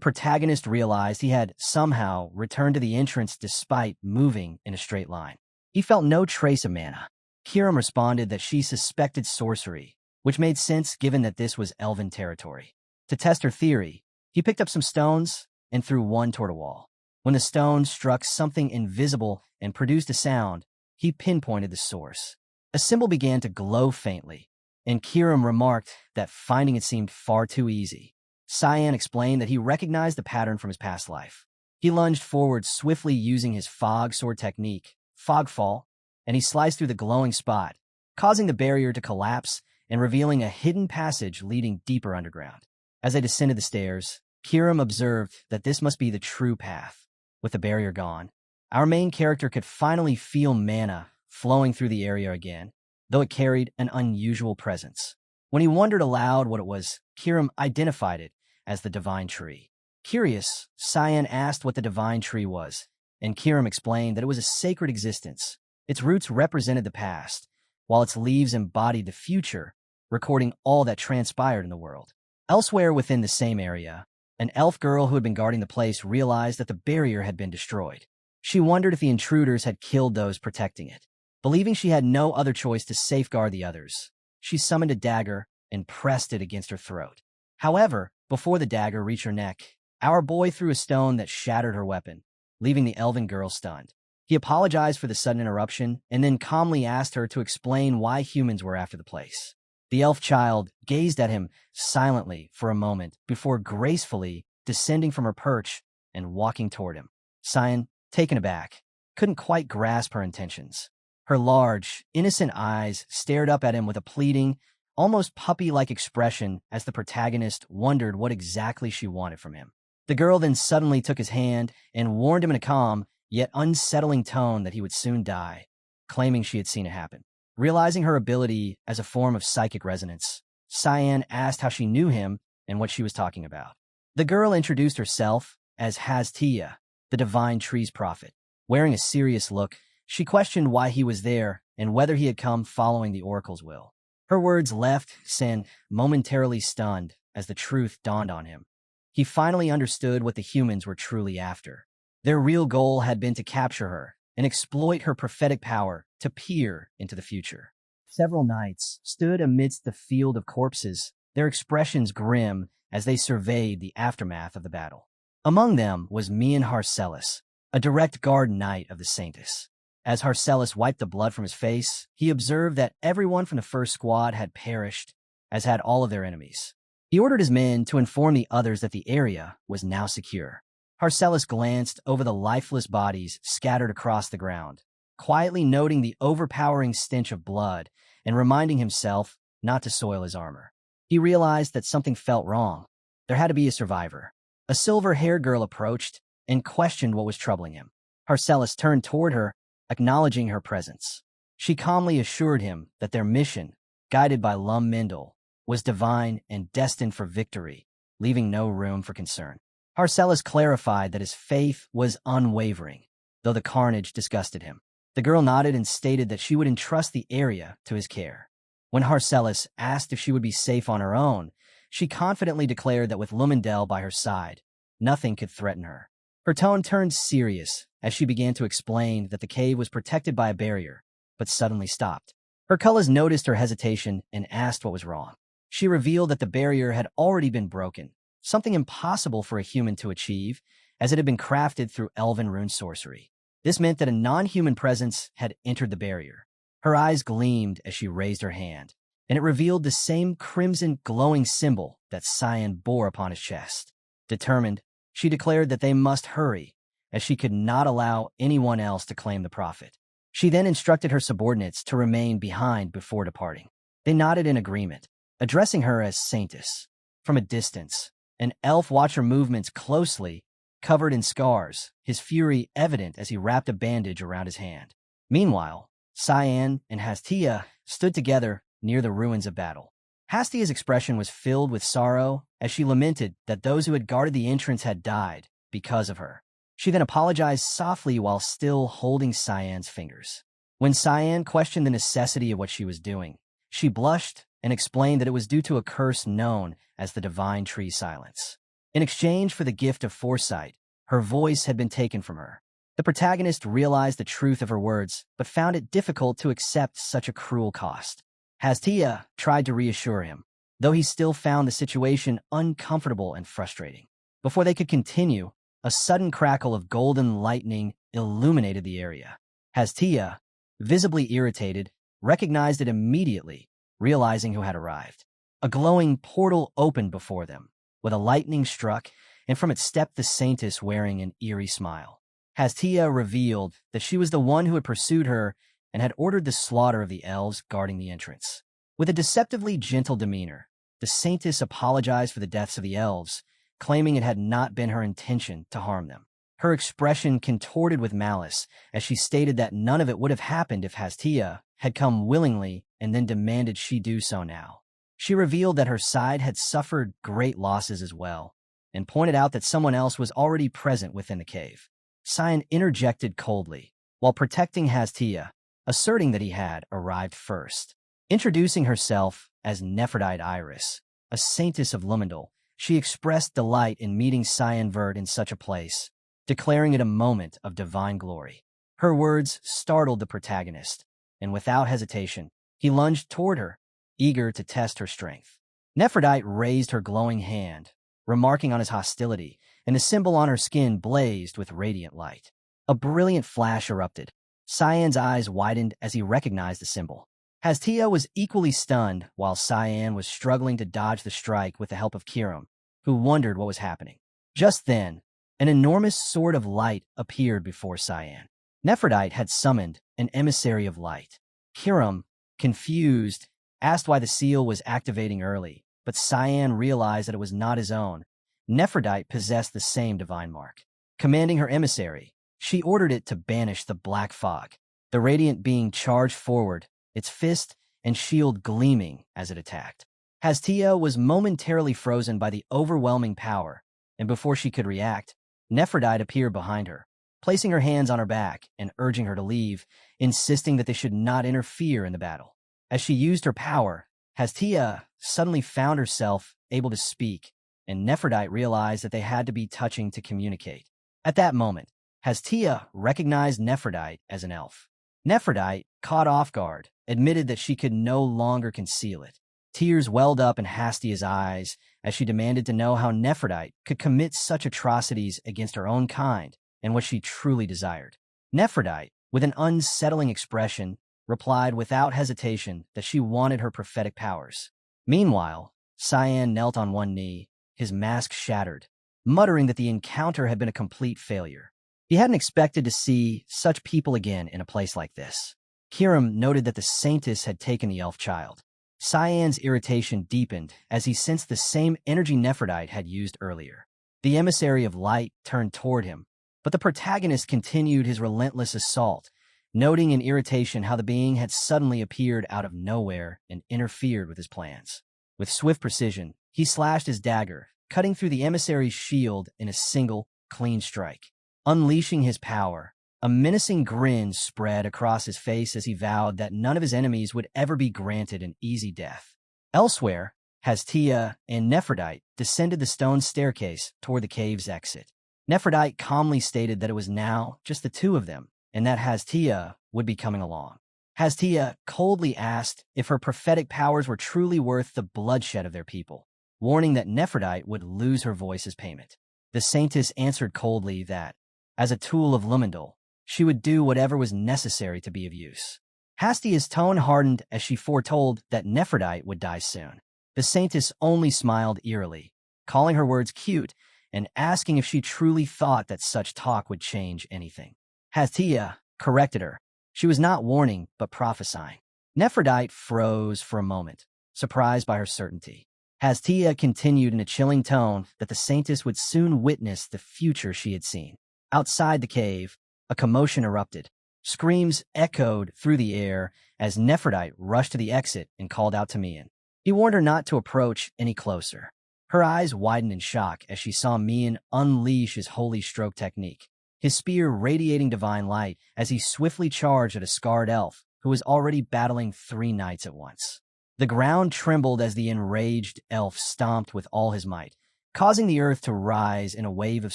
Speaker 1: protagonist realized he had somehow returned to the entrance despite moving in a straight line. He felt no trace of mana. Kiram responded that she suspected sorcery, which made sense given that this was elven territory. To test her theory, he picked up some stones and threw one toward a wall. When the stone struck something invisible and produced a sound, he pinpointed the source. A symbol began to glow faintly, and Kiram remarked that finding it seemed far too easy. Cyan explained that he recognized the pattern from his past life. He lunged forward swiftly using his fog sword technique, Fogfall, and he sliced through the glowing spot, causing the barrier to collapse and revealing a hidden passage leading deeper underground. As they descended the stairs, Kiram observed that this must be the true path. With the barrier gone, our main character could finally feel mana flowing through the area again, though it carried an unusual presence. When he wondered aloud what it was, Kiram identified it as the Divine Tree. Curious, Cyan asked what the Divine Tree was, and Kiram explained that it was a sacred existence. Its roots represented the past, while its leaves embodied the future, recording all that transpired in the world. Elsewhere within the same area, an elf girl who had been guarding the place realized that the barrier had been destroyed. She wondered if the intruders had killed those protecting it. Believing she had no other choice to safeguard the others, she summoned a dagger and pressed it against her throat. However, before the dagger reached her neck, our boy threw a stone that shattered her weapon, leaving the elven girl stunned. He apologized for the sudden interruption and then calmly asked her to explain why humans were after the place. The elf child gazed at him silently for a moment before gracefully descending from her perch and walking toward him. Cyan, taken aback, couldn't quite grasp her intentions. Her large, innocent eyes stared up at him with a pleading, almost puppy-like expression as the protagonist wondered what exactly she wanted from him. The girl then suddenly took his hand and warned him in a calm, yet unsettling tone that he would soon die, claiming she had seen it happen. Realizing her ability as a form of psychic resonance, Cyan asked how she knew him and what she was talking about. The girl introduced herself as Haztia, the Divine Tree's prophet. Wearing a serious look, she questioned why he was there and whether he had come following the oracle's will. Her words left Sen momentarily stunned as the truth dawned on him. He finally understood what the humans were truly after. Their real goal had been to capture her and exploit her prophetic power to peer into the future. Several knights stood amidst the field of corpses, their expressions grim as they surveyed the aftermath of the battle. Among them was Mian Harcellus, a direct guard knight of the Sanctus. As Harcellus wiped the blood from his face, he observed that everyone from the first squad had perished, as had all of their enemies. He ordered his men to inform the others that the area was now secure. Harcellus glanced over the lifeless bodies scattered across the ground, quietly noting the overpowering stench of blood and reminding himself not to soil his armor. He realized that something felt wrong. There had to be a survivor. A silver-haired girl approached and questioned what was troubling him. Harcellus turned toward her, acknowledging her presence. She calmly assured him that their mission, guided by Lum Mendel, was divine and destined for victory, leaving no room for concern. Harcellus clarified that his faith was unwavering, though the carnage disgusted him. The girl nodded and stated that she would entrust the area to his care. When Harcellus asked if she would be safe on her own, she confidently declared that with Lumendel by her side, nothing could threaten her. Her tone turned serious as she began to explain that the cave was protected by a barrier, but suddenly stopped. Hercules noticed her hesitation and asked what was wrong. She revealed that the barrier had already been broken, something impossible for a human to achieve, as it had been crafted through elven rune sorcery. This meant that a non-human presence had entered the barrier. Her eyes gleamed as she raised her hand, and it revealed the same crimson glowing symbol that Cyan bore upon his chest. Determined, she declared that they must hurry, as she could not allow anyone else to claim the prophet. She then instructed her subordinates to remain behind before departing. They nodded in agreement, addressing her as Saintess. From a distance, an elf watched her movements closely, covered in scars, his fury evident as he wrapped a bandage around his hand. Meanwhile, Cyan and Hastia stood together near the ruins of battle. Hastia's expression was filled with sorrow as she lamented that those who had guarded the entrance had died because of her. She then apologized softly while still holding Cyan's fingers. When Cyan questioned the necessity of what she was doing, she blushed and explained that it was due to a curse known as the Divine Tree Silence. In exchange for the gift of foresight, her voice had been taken from her. The protagonist realized the truth of her words, but found it difficult to accept such a cruel cost. Hastia tried to reassure him, though he still found the situation uncomfortable and frustrating. Before they could continue, a sudden crackle of golden lightning illuminated the area. Hastia, visibly irritated, recognized it immediately, realizing who had arrived. A glowing portal opened before them, with a lightning struck, and from it stepped the Saintess wearing an eerie smile. Hastia revealed that she was the one who had pursued her and had ordered the slaughter of the elves guarding the entrance. With a deceptively gentle demeanor, the Saintess apologized for the deaths of the elves, claiming it had not been her intention to harm them. Her expression contorted with malice as she stated that none of it would have happened if Hastia had come willingly and then demanded she do so now. She revealed that her side had suffered great losses as well, and pointed out that someone else was already present within the cave. Cyan interjected coldly, while protecting Hastia, asserting that he had arrived first. Introducing herself as Nephrodite Iris, a Saintess of Lumendal, she expressed delight in meeting Cyan Vert in such a place, declaring it a moment of divine glory. Her words startled the protagonist, and without hesitation, he lunged toward her, eager to test her strength. Nephrodite raised her glowing hand, remarking on his hostility, and the symbol on her skin blazed with radiant light. A brilliant flash erupted. Cyan's eyes widened as he recognized the symbol. Hastia was equally stunned, while Cyan was struggling to dodge the strike with the help of Kiram, who wondered what was happening. Just then, an enormous sword of light appeared before Cyan. Nephrodite had summoned an emissary of light. Kiram, confused, asked why the seal was activating early, but Cyan realized that it was not his own. Nephrodite possessed the same divine mark. Commanding her emissary, she ordered it to banish the black fog. The radiant being charged forward, its fist and shield gleaming as it attacked. Hastia was momentarily frozen by the overwhelming power, and before she could react, Nephrodite appeared behind her, placing her hands on her back and urging her to leave, insisting that they should not interfere in the battle. As she used her power, Hastia suddenly found herself able to speak, and Nephrodite realized that they had to be touching to communicate. At that moment, Hastia recognized Nephrodite as an elf. Nephrodite, caught off guard, admitted that she could no longer conceal it. Tears welled up in Hastia's eyes as she demanded to know how Nephrodite could commit such atrocities against her own kind and what she truly desired. Nephrodite, with an unsettling expression, replied without hesitation that she wanted her prophetic powers. Meanwhile, Cyan knelt on one knee, his mask shattered, muttering that the encounter had been a complete failure. He hadn't expected to see such people again in a place like this. Kiram noted that the Saintess had taken the elf child. Cyan's irritation deepened as he sensed the same energy Nephrodite had used earlier. The emissary of light turned toward him, but the protagonist continued his relentless assault, noting in irritation how the being had suddenly appeared out of nowhere and interfered with his plans. With swift precision, he slashed his dagger, cutting through the emissary's shield in a single, clean strike. Unleashing his power, a menacing grin spread across his face as he vowed that none of his enemies would ever be granted an easy death. Elsewhere, Hastia and Nephrodite descended the stone staircase toward the cave's exit. Nephrodite calmly stated that it was now just the two of them, and that Hastia would be coming along. Hastia coldly asked if her prophetic powers were truly worth the bloodshed of their people, warning that Nephrodite would lose her voice as payment. The Saintess answered coldly that, as a tool of Lumendal, she would do whatever was necessary to be of use. Hastia's tone hardened as she foretold that Nephrodite would die soon. The Saintess only smiled eerily, calling her words cute and asking if she truly thought that such talk would change anything. Hastia corrected her. She was not warning, but prophesying. Nephrodite froze for a moment, surprised by her certainty. Hastia continued in a chilling tone that the saintess would soon witness the future she had seen. Outside the cave, a commotion erupted. Screams echoed through the air as Nephrodite rushed to the exit and called out to Mian. He warned her not to approach any closer. Her eyes widened in shock as she saw Mian unleash his holy stroke technique, his spear radiating divine light as he swiftly charged at a scarred elf who was already battling 3 knights at once. The ground trembled as the enraged elf stomped with all his might, causing the earth to rise in a wave of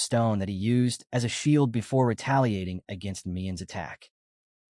Speaker 1: stone that he used as a shield before retaliating against Mian's attack.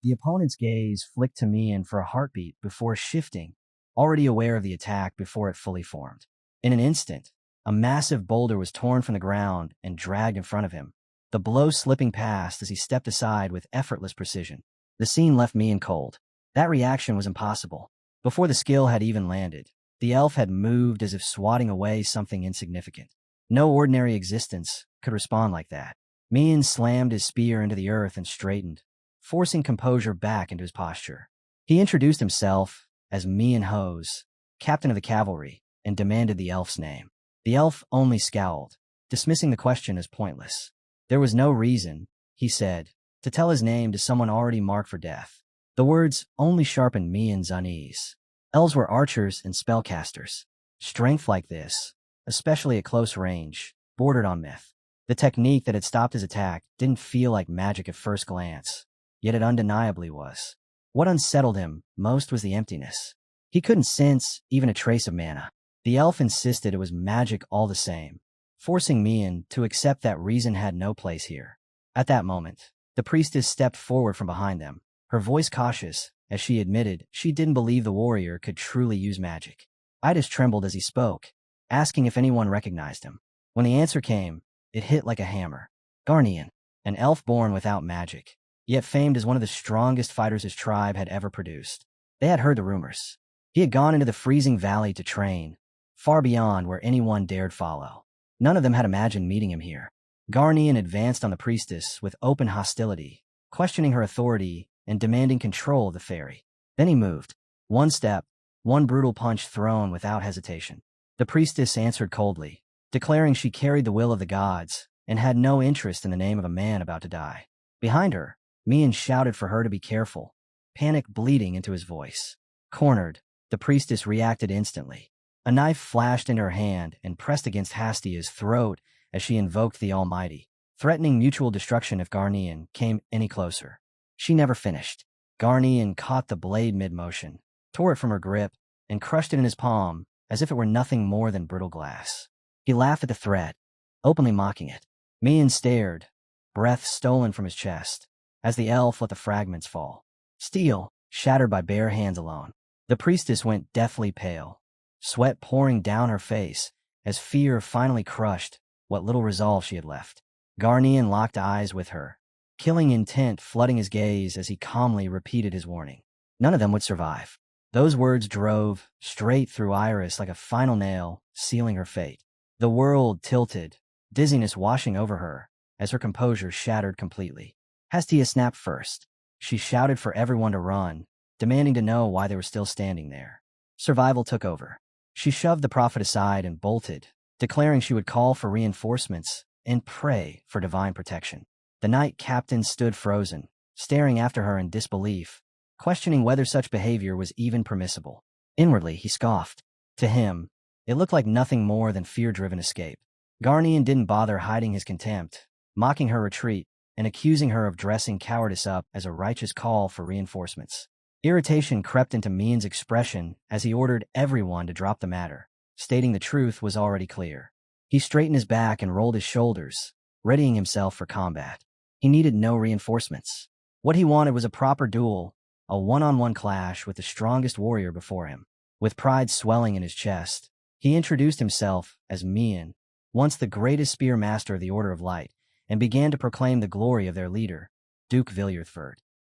Speaker 1: The opponent's gaze flicked to Mian for a heartbeat before shifting, already aware of the attack before it fully formed. In an instant, a massive boulder was torn from the ground and dragged in front of him, the blow slipping past as he stepped aside with effortless precision. The scene left Mian cold. That reaction was impossible. Before the skill had even landed, the elf had moved as if swatting away something insignificant. No ordinary existence could respond like that. Mian slammed his spear into the earth and straightened, forcing composure back into his posture. He introduced himself as Mian Hose, captain of the cavalry, and demanded the elf's name. The elf only scowled, dismissing the question as pointless. There was no reason, he said, to tell his name to someone already marked for death. The words only sharpened Mian's unease. Elves were archers and spellcasters. Strength like this, especially at close range, bordered on myth. The technique that had stopped his attack didn't feel like magic at first glance, yet it undeniably was. What unsettled him most was the emptiness. He couldn't sense even a trace of mana. The elf insisted it was magic all the same, forcing Mian to accept that reason had no place here. At that moment, the priestess stepped forward from behind them, her voice cautious, as she admitted she didn't believe the warrior could truly use magic. Idas trembled as he spoke, asking if anyone recognized him. When the answer came, it hit like a hammer. Garnian, an elf born without magic, yet famed as one of the strongest fighters his tribe had ever produced. They had heard the rumors. He had gone into the freezing valley to train, far beyond where anyone dared follow. None of them had imagined meeting him here. Garnian advanced on the priestess with open hostility, questioning her authority and demanding control of the fairy. Then he moved. One step, one brutal punch thrown without hesitation. The priestess answered coldly, declaring she carried the will of the gods and had no interest in the name of a man about to die. Behind her, Mian shouted for her to be careful, panic bleeding into his voice. Cornered, the priestess reacted instantly. A knife flashed in her hand and pressed against Hastia's throat as she invoked the Almighty, threatening mutual destruction if Garnian came any closer. She never finished. Garnian caught the blade mid-motion, tore it from her grip, and crushed it in his palm as if it were nothing more than brittle glass. He laughed at the threat, openly mocking it. Mian stared, breath stolen from his chest, as the elf let the fragments fall. Steel, shattered by bare hands alone. The priestess went deathly pale, sweat pouring down her face as fear finally crushed what little resolve she had left. Garnian locked eyes with her, killing intent flooding his gaze as he calmly repeated his warning. None of them would survive. Those words drove straight through Iris like a final nail, sealing her fate. The world tilted, dizziness washing over her as her composure shattered completely. Hastia snapped first. She shouted for everyone to run, demanding to know why they were still standing there. Survival took over. She shoved the prophet aside and bolted, declaring she would call for reinforcements and pray for divine protection. The knight captain stood frozen, staring after her in disbelief, questioning whether such behavior was even permissible. Inwardly, he scoffed. To him, it looked like nothing more than fear-driven escape. Garnian didn't bother hiding his contempt, mocking her retreat and accusing her of dressing cowardice up as a righteous call for reinforcements. Irritation crept into Mian's expression as he ordered everyone to drop the matter, stating the truth was already clear. He straightened his back and rolled his shoulders, readying himself for combat. He needed no reinforcements. What he wanted was a proper duel, a one-on-one clash with the strongest warrior before him. With pride swelling in his chest, he introduced himself as Mian, once the greatest spear master of the Order of Light, and began to proclaim the glory of their leader, Duke Villiers.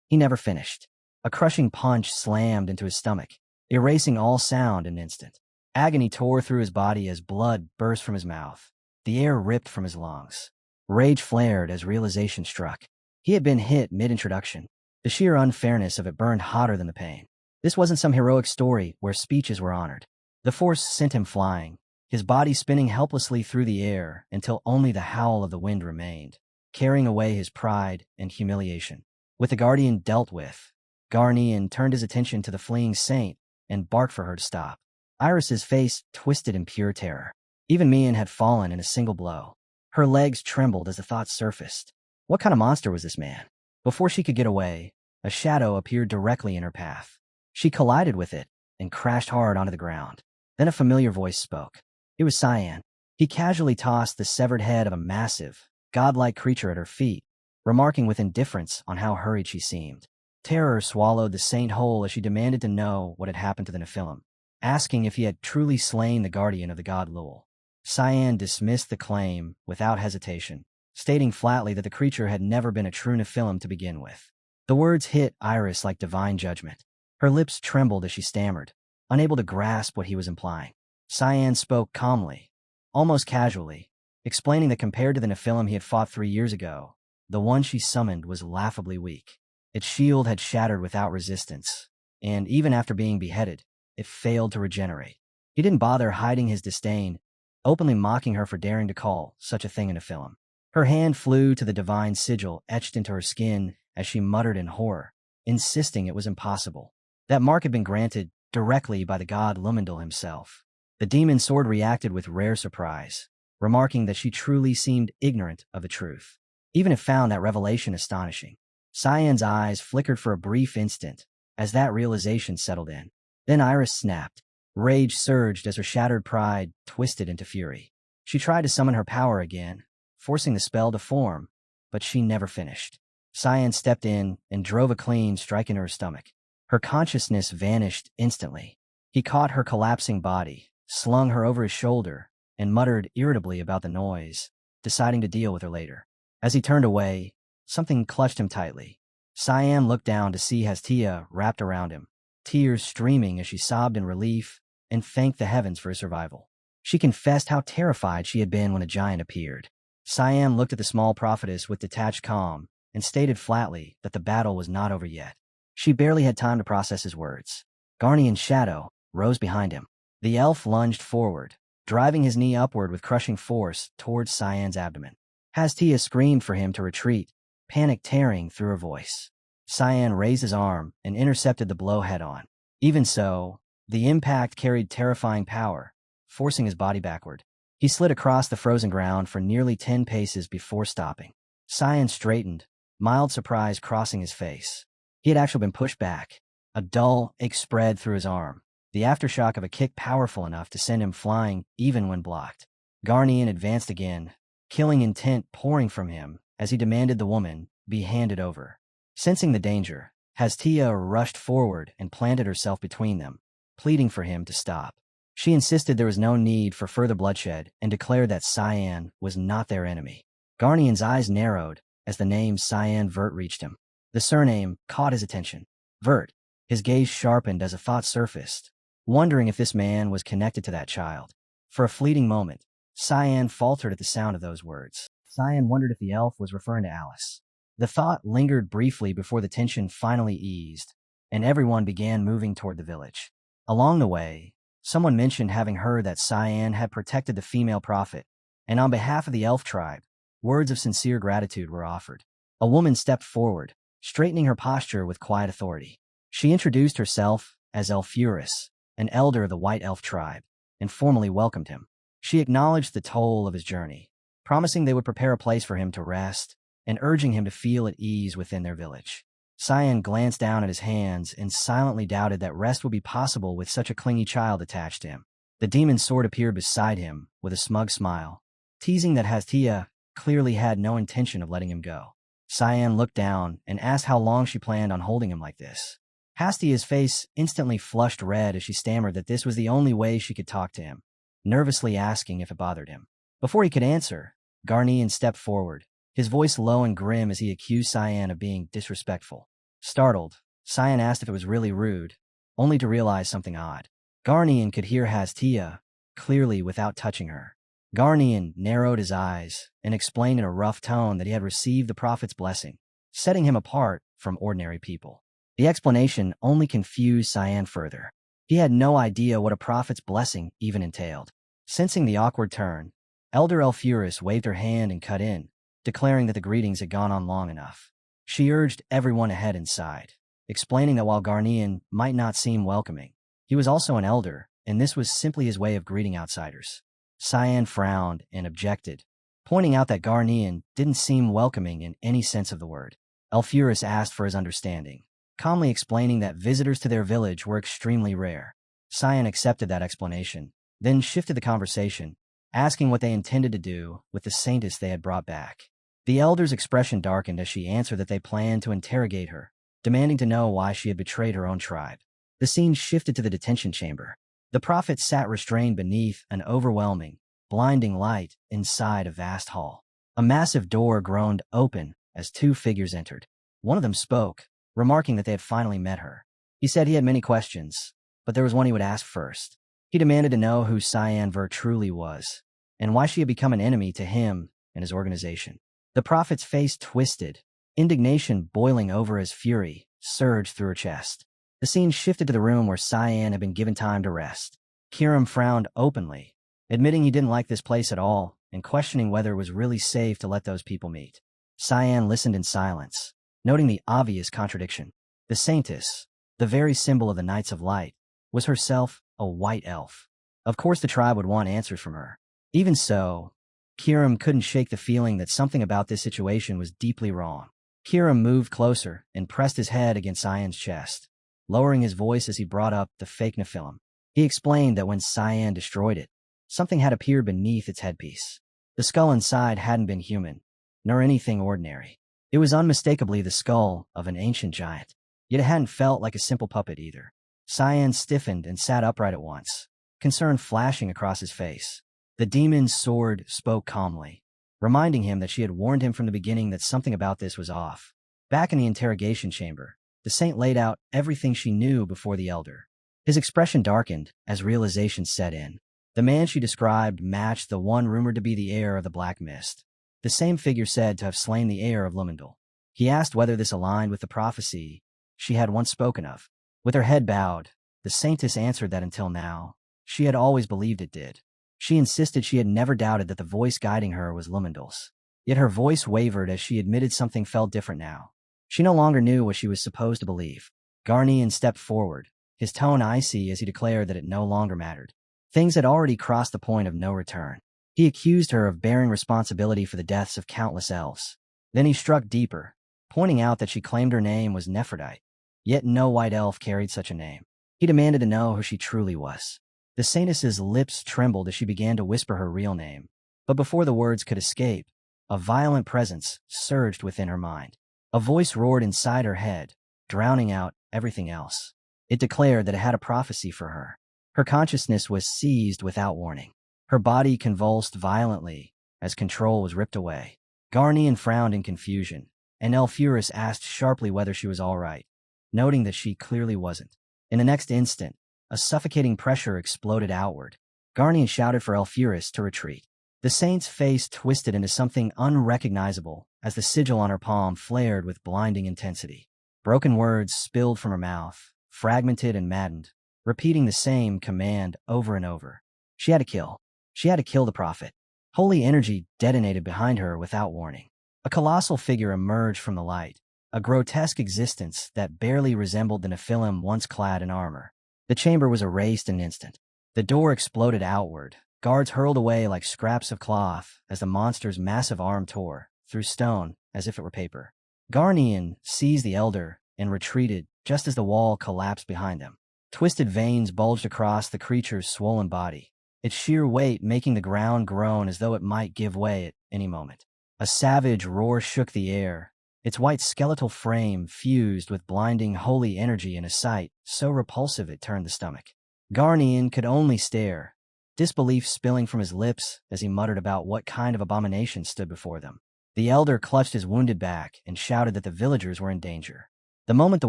Speaker 1: He never finished. A crushing punch slammed into his stomach, erasing all sound in an instant. Agony tore through his body as blood burst from his mouth. The air ripped from his lungs. Rage flared as realization struck. He had been hit mid-introduction. The sheer unfairness of it burned hotter than the pain. This wasn't some heroic story where speeches were honored. The force sent him flying, his body spinning helplessly through the air until only the howl of the wind remained, carrying away his pride and humiliation. With the guardian dealt with, Garnian turned his attention to the fleeing saint and barked for her to stop. Iris's face twisted in pure terror. Even Mian had fallen in a single blow. Her legs trembled as the thought surfaced. What kind of monster was this man? Before she could get away, a shadow appeared directly in her path. She collided with it and crashed hard onto the ground. Then a familiar voice spoke. It was Cyan. He casually tossed the severed head of a massive, godlike creature at her feet, remarking with indifference on how hurried she seemed. Terror swallowed the saint whole as she demanded to know what had happened to the Nephilim, asking if he had truly slain the guardian of the god Lul. Cyan dismissed the claim without hesitation, stating flatly that the creature had never been a true Nephilim to begin with. The words hit Iris like divine judgment. Her lips trembled as she stammered, unable to grasp what he was implying. Cyan spoke calmly, almost casually, explaining that compared to the Nephilim he had fought 3 years ago, the one she summoned was laughably weak. Its shield had shattered without resistance, and even after being beheaded, it failed to regenerate. He didn't bother hiding his disdain, openly mocking her for daring to call such a thing a Nephilim. Her hand flew to the divine sigil etched into her skin as she muttered in horror, insisting it was impossible. That mark had been granted directly by the god Lumendal himself. The demon sword reacted with rare surprise, remarking that she truly seemed ignorant of the truth, even if found that revelation astonishing. Cyan's eyes flickered for a brief instant as that realization settled in. Then Iris snapped. Rage surged as her shattered pride twisted into fury. She tried to summon her power again, forcing the spell to form, but she never finished. Cyan stepped in and drove a clean strike into her stomach. Her consciousness vanished instantly. He caught her collapsing body, slung her over his shoulder, and muttered irritably about the noise, deciding to deal with her later. As he turned away, something clutched him tightly. Cyan looked down to see Hastia wrapped around him, tears streaming as she sobbed in relief and thanked the heavens for his survival. She confessed how terrified she had been when the giant appeared. Cyan looked at the small prophetess with detached calm and stated flatly that the battle was not over yet. She barely had time to process his words. Garnian's shadow rose behind him. The elf lunged forward, driving his knee upward with crushing force towards Cyan's abdomen. Hastia screamed for him to retreat, panic tearing through her voice. Cyan raised his arm and intercepted the blow head-on. Even so, the impact carried terrifying power, forcing his body backward. He slid across the frozen ground for nearly 10 paces before stopping. Cyan straightened, mild surprise crossing his face. He had actually been pushed back. A dull ache spread through his arm, the aftershock of a kick powerful enough to send him flying even when blocked. Garnian advanced again, killing intent pouring from him as he demanded the woman be handed over. Sensing the danger, Hastia rushed forward and planted herself between them, pleading for him to stop. She insisted there was no need for further bloodshed and declared that Cyan was not their enemy. Garnian's eyes narrowed as the name Cyan Vert reached him. The surname caught his attention. Vert. His gaze sharpened as a thought surfaced, wondering if this man was connected to that child. For a fleeting moment, Cyan faltered at the sound of those words. Cyan wondered if the elf was referring to Alice. The thought lingered briefly before the tension finally eased, and everyone began moving toward the village. Along the way, someone mentioned having heard that Cyan had protected the female prophet, and on behalf of the elf tribe, words of sincere gratitude were offered. A woman stepped forward, straightening her posture with quiet authority. She introduced herself as Elfuris, an elder of the White Elf tribe, and formally welcomed him. She acknowledged the toll of his journey, promising they would prepare a place for him to rest, and urging him to feel at ease within their village. Cyan glanced down at his hands and silently doubted that rest would be possible with such a clingy child attached to him. The demon's sword appeared beside him with a smug smile, teasing that Hastia clearly had no intention of letting him go. Cyan looked down and asked how long she planned on holding him like this. Hastia's face instantly flushed red as she stammered that this was the only way she could talk to him, nervously asking if it bothered him. Before he could answer, Garnian stepped forward, his voice low and grim as he accused Cyan of being disrespectful. Startled, Cyan asked if it was really rude, only to realize something odd. Garnian could hear Hastia clearly without touching her. Garnian narrowed his eyes and explained in a rough tone that he had received the prophet's blessing, setting him apart from ordinary people. The explanation only confused Cyan further. He had no idea what a prophet's blessing even entailed. Sensing the awkward turn, Elder Elfurus waved her hand and cut in, declaring that the greetings had gone on long enough. She urged everyone to head inside, explaining that while Garnian might not seem welcoming, he was also an elder, and this was simply his way of greeting outsiders. Cyan frowned and objected, pointing out that Garnian didn't seem welcoming in any sense of the word. Elfurus asked for his understanding, calmly explaining that visitors to their village were extremely rare. Cyan accepted that explanation, then shifted the conversation, asking what they intended to do with the saintess they had brought back. The elder's expression darkened as she answered that they planned to interrogate her, demanding to know why she had betrayed her own tribe. The scene shifted to the detention chamber. The prophet sat restrained beneath an overwhelming, blinding light inside a vast hall. A massive door groaned open as two figures entered. One of them spoke, remarking that they had finally met her. He said he had many questions, but there was one he would ask first. He demanded to know who Cyan Ver truly was, and why she had become an enemy to him and his organization. The prophet's face twisted, indignation boiling over as fury surged through her chest. The scene shifted to the room where Cyan had been given time to rest. Kiram frowned openly, admitting he didn't like this place at all and questioning whether it was really safe to let those people meet. Cyan listened in silence, noting the obvious contradiction. The saintess, the very symbol of the Knights of Light, was herself a white elf. Of course the tribe would want answers from her. Even so, Kiram couldn't shake the feeling that something about this situation was deeply wrong. Kiram moved closer and pressed his head against Cyan's chest, lowering his voice as he brought up the fake Nephilim. He explained that when Cyan destroyed it, something had appeared beneath its headpiece. The skull inside hadn't been human, nor anything ordinary. It was unmistakably the skull of an ancient giant, yet it hadn't felt like a simple puppet either. Cyan stiffened and sat upright at once, concern flashing across his face. The demon's sword spoke calmly, reminding him that she had warned him from the beginning that something about this was off. Back in the interrogation chamber, the saint laid out everything she knew before the elder. His expression darkened as realization set in. The man she described matched the one rumored to be the heir of the Black Mist, the same figure said to have slain the heir of Lumendal. He asked whether this aligned with the prophecy she had once spoken of. With her head bowed, the saintess answered that until now, she had always believed it did. She insisted she had never doubted that the voice guiding her was Lumendal's. Yet her voice wavered as she admitted something felt different now. She no longer knew what she was supposed to believe. Garnian stepped forward, his tone icy as he declared that it no longer mattered. Things had already crossed the point of no return. He accused her of bearing responsibility for the deaths of countless elves. Then he struck deeper, pointing out that she claimed her name was Nephrodite, yet no white elf carried such a name. He demanded to know who she truly was. The saintess's lips trembled as she began to whisper her real name, but before the words could escape, a violent presence surged within her mind. A voice roared inside her head, drowning out everything else. It declared that it had a prophecy for her. Her consciousness was seized without warning. Her body convulsed violently as control was ripped away. Garnian frowned in confusion, and Elfurus asked sharply whether she was all right, noting that she clearly wasn't. In the next instant, a suffocating pressure exploded outward. Garnian shouted for Elfurus to retreat. The saint's face twisted into something unrecognizable as the sigil on her palm flared with blinding intensity. Broken words spilled from her mouth, fragmented and maddened, repeating the same command over and over. She had to kill. She had to kill the prophet. Holy energy detonated behind her without warning. A colossal figure emerged from the light, a grotesque existence that barely resembled the Nephilim once clad in armor. The chamber was erased in an instant. The door exploded outward. Guards hurled away like scraps of cloth as the monster's massive arm tore through stone as if it were paper. Garnian seized the elder and retreated just as the wall collapsed behind them. Twisted veins bulged across the creature's swollen body, its sheer weight making the ground groan as though it might give way at any moment. A savage roar shook the air, its white skeletal frame fused with blinding holy energy in a sight so repulsive it turned the stomach. Garnian could only stare, disbelief spilling from his lips as he muttered about what kind of abomination stood before them. The elder clutched his wounded back and shouted that the villagers were in danger. The moment the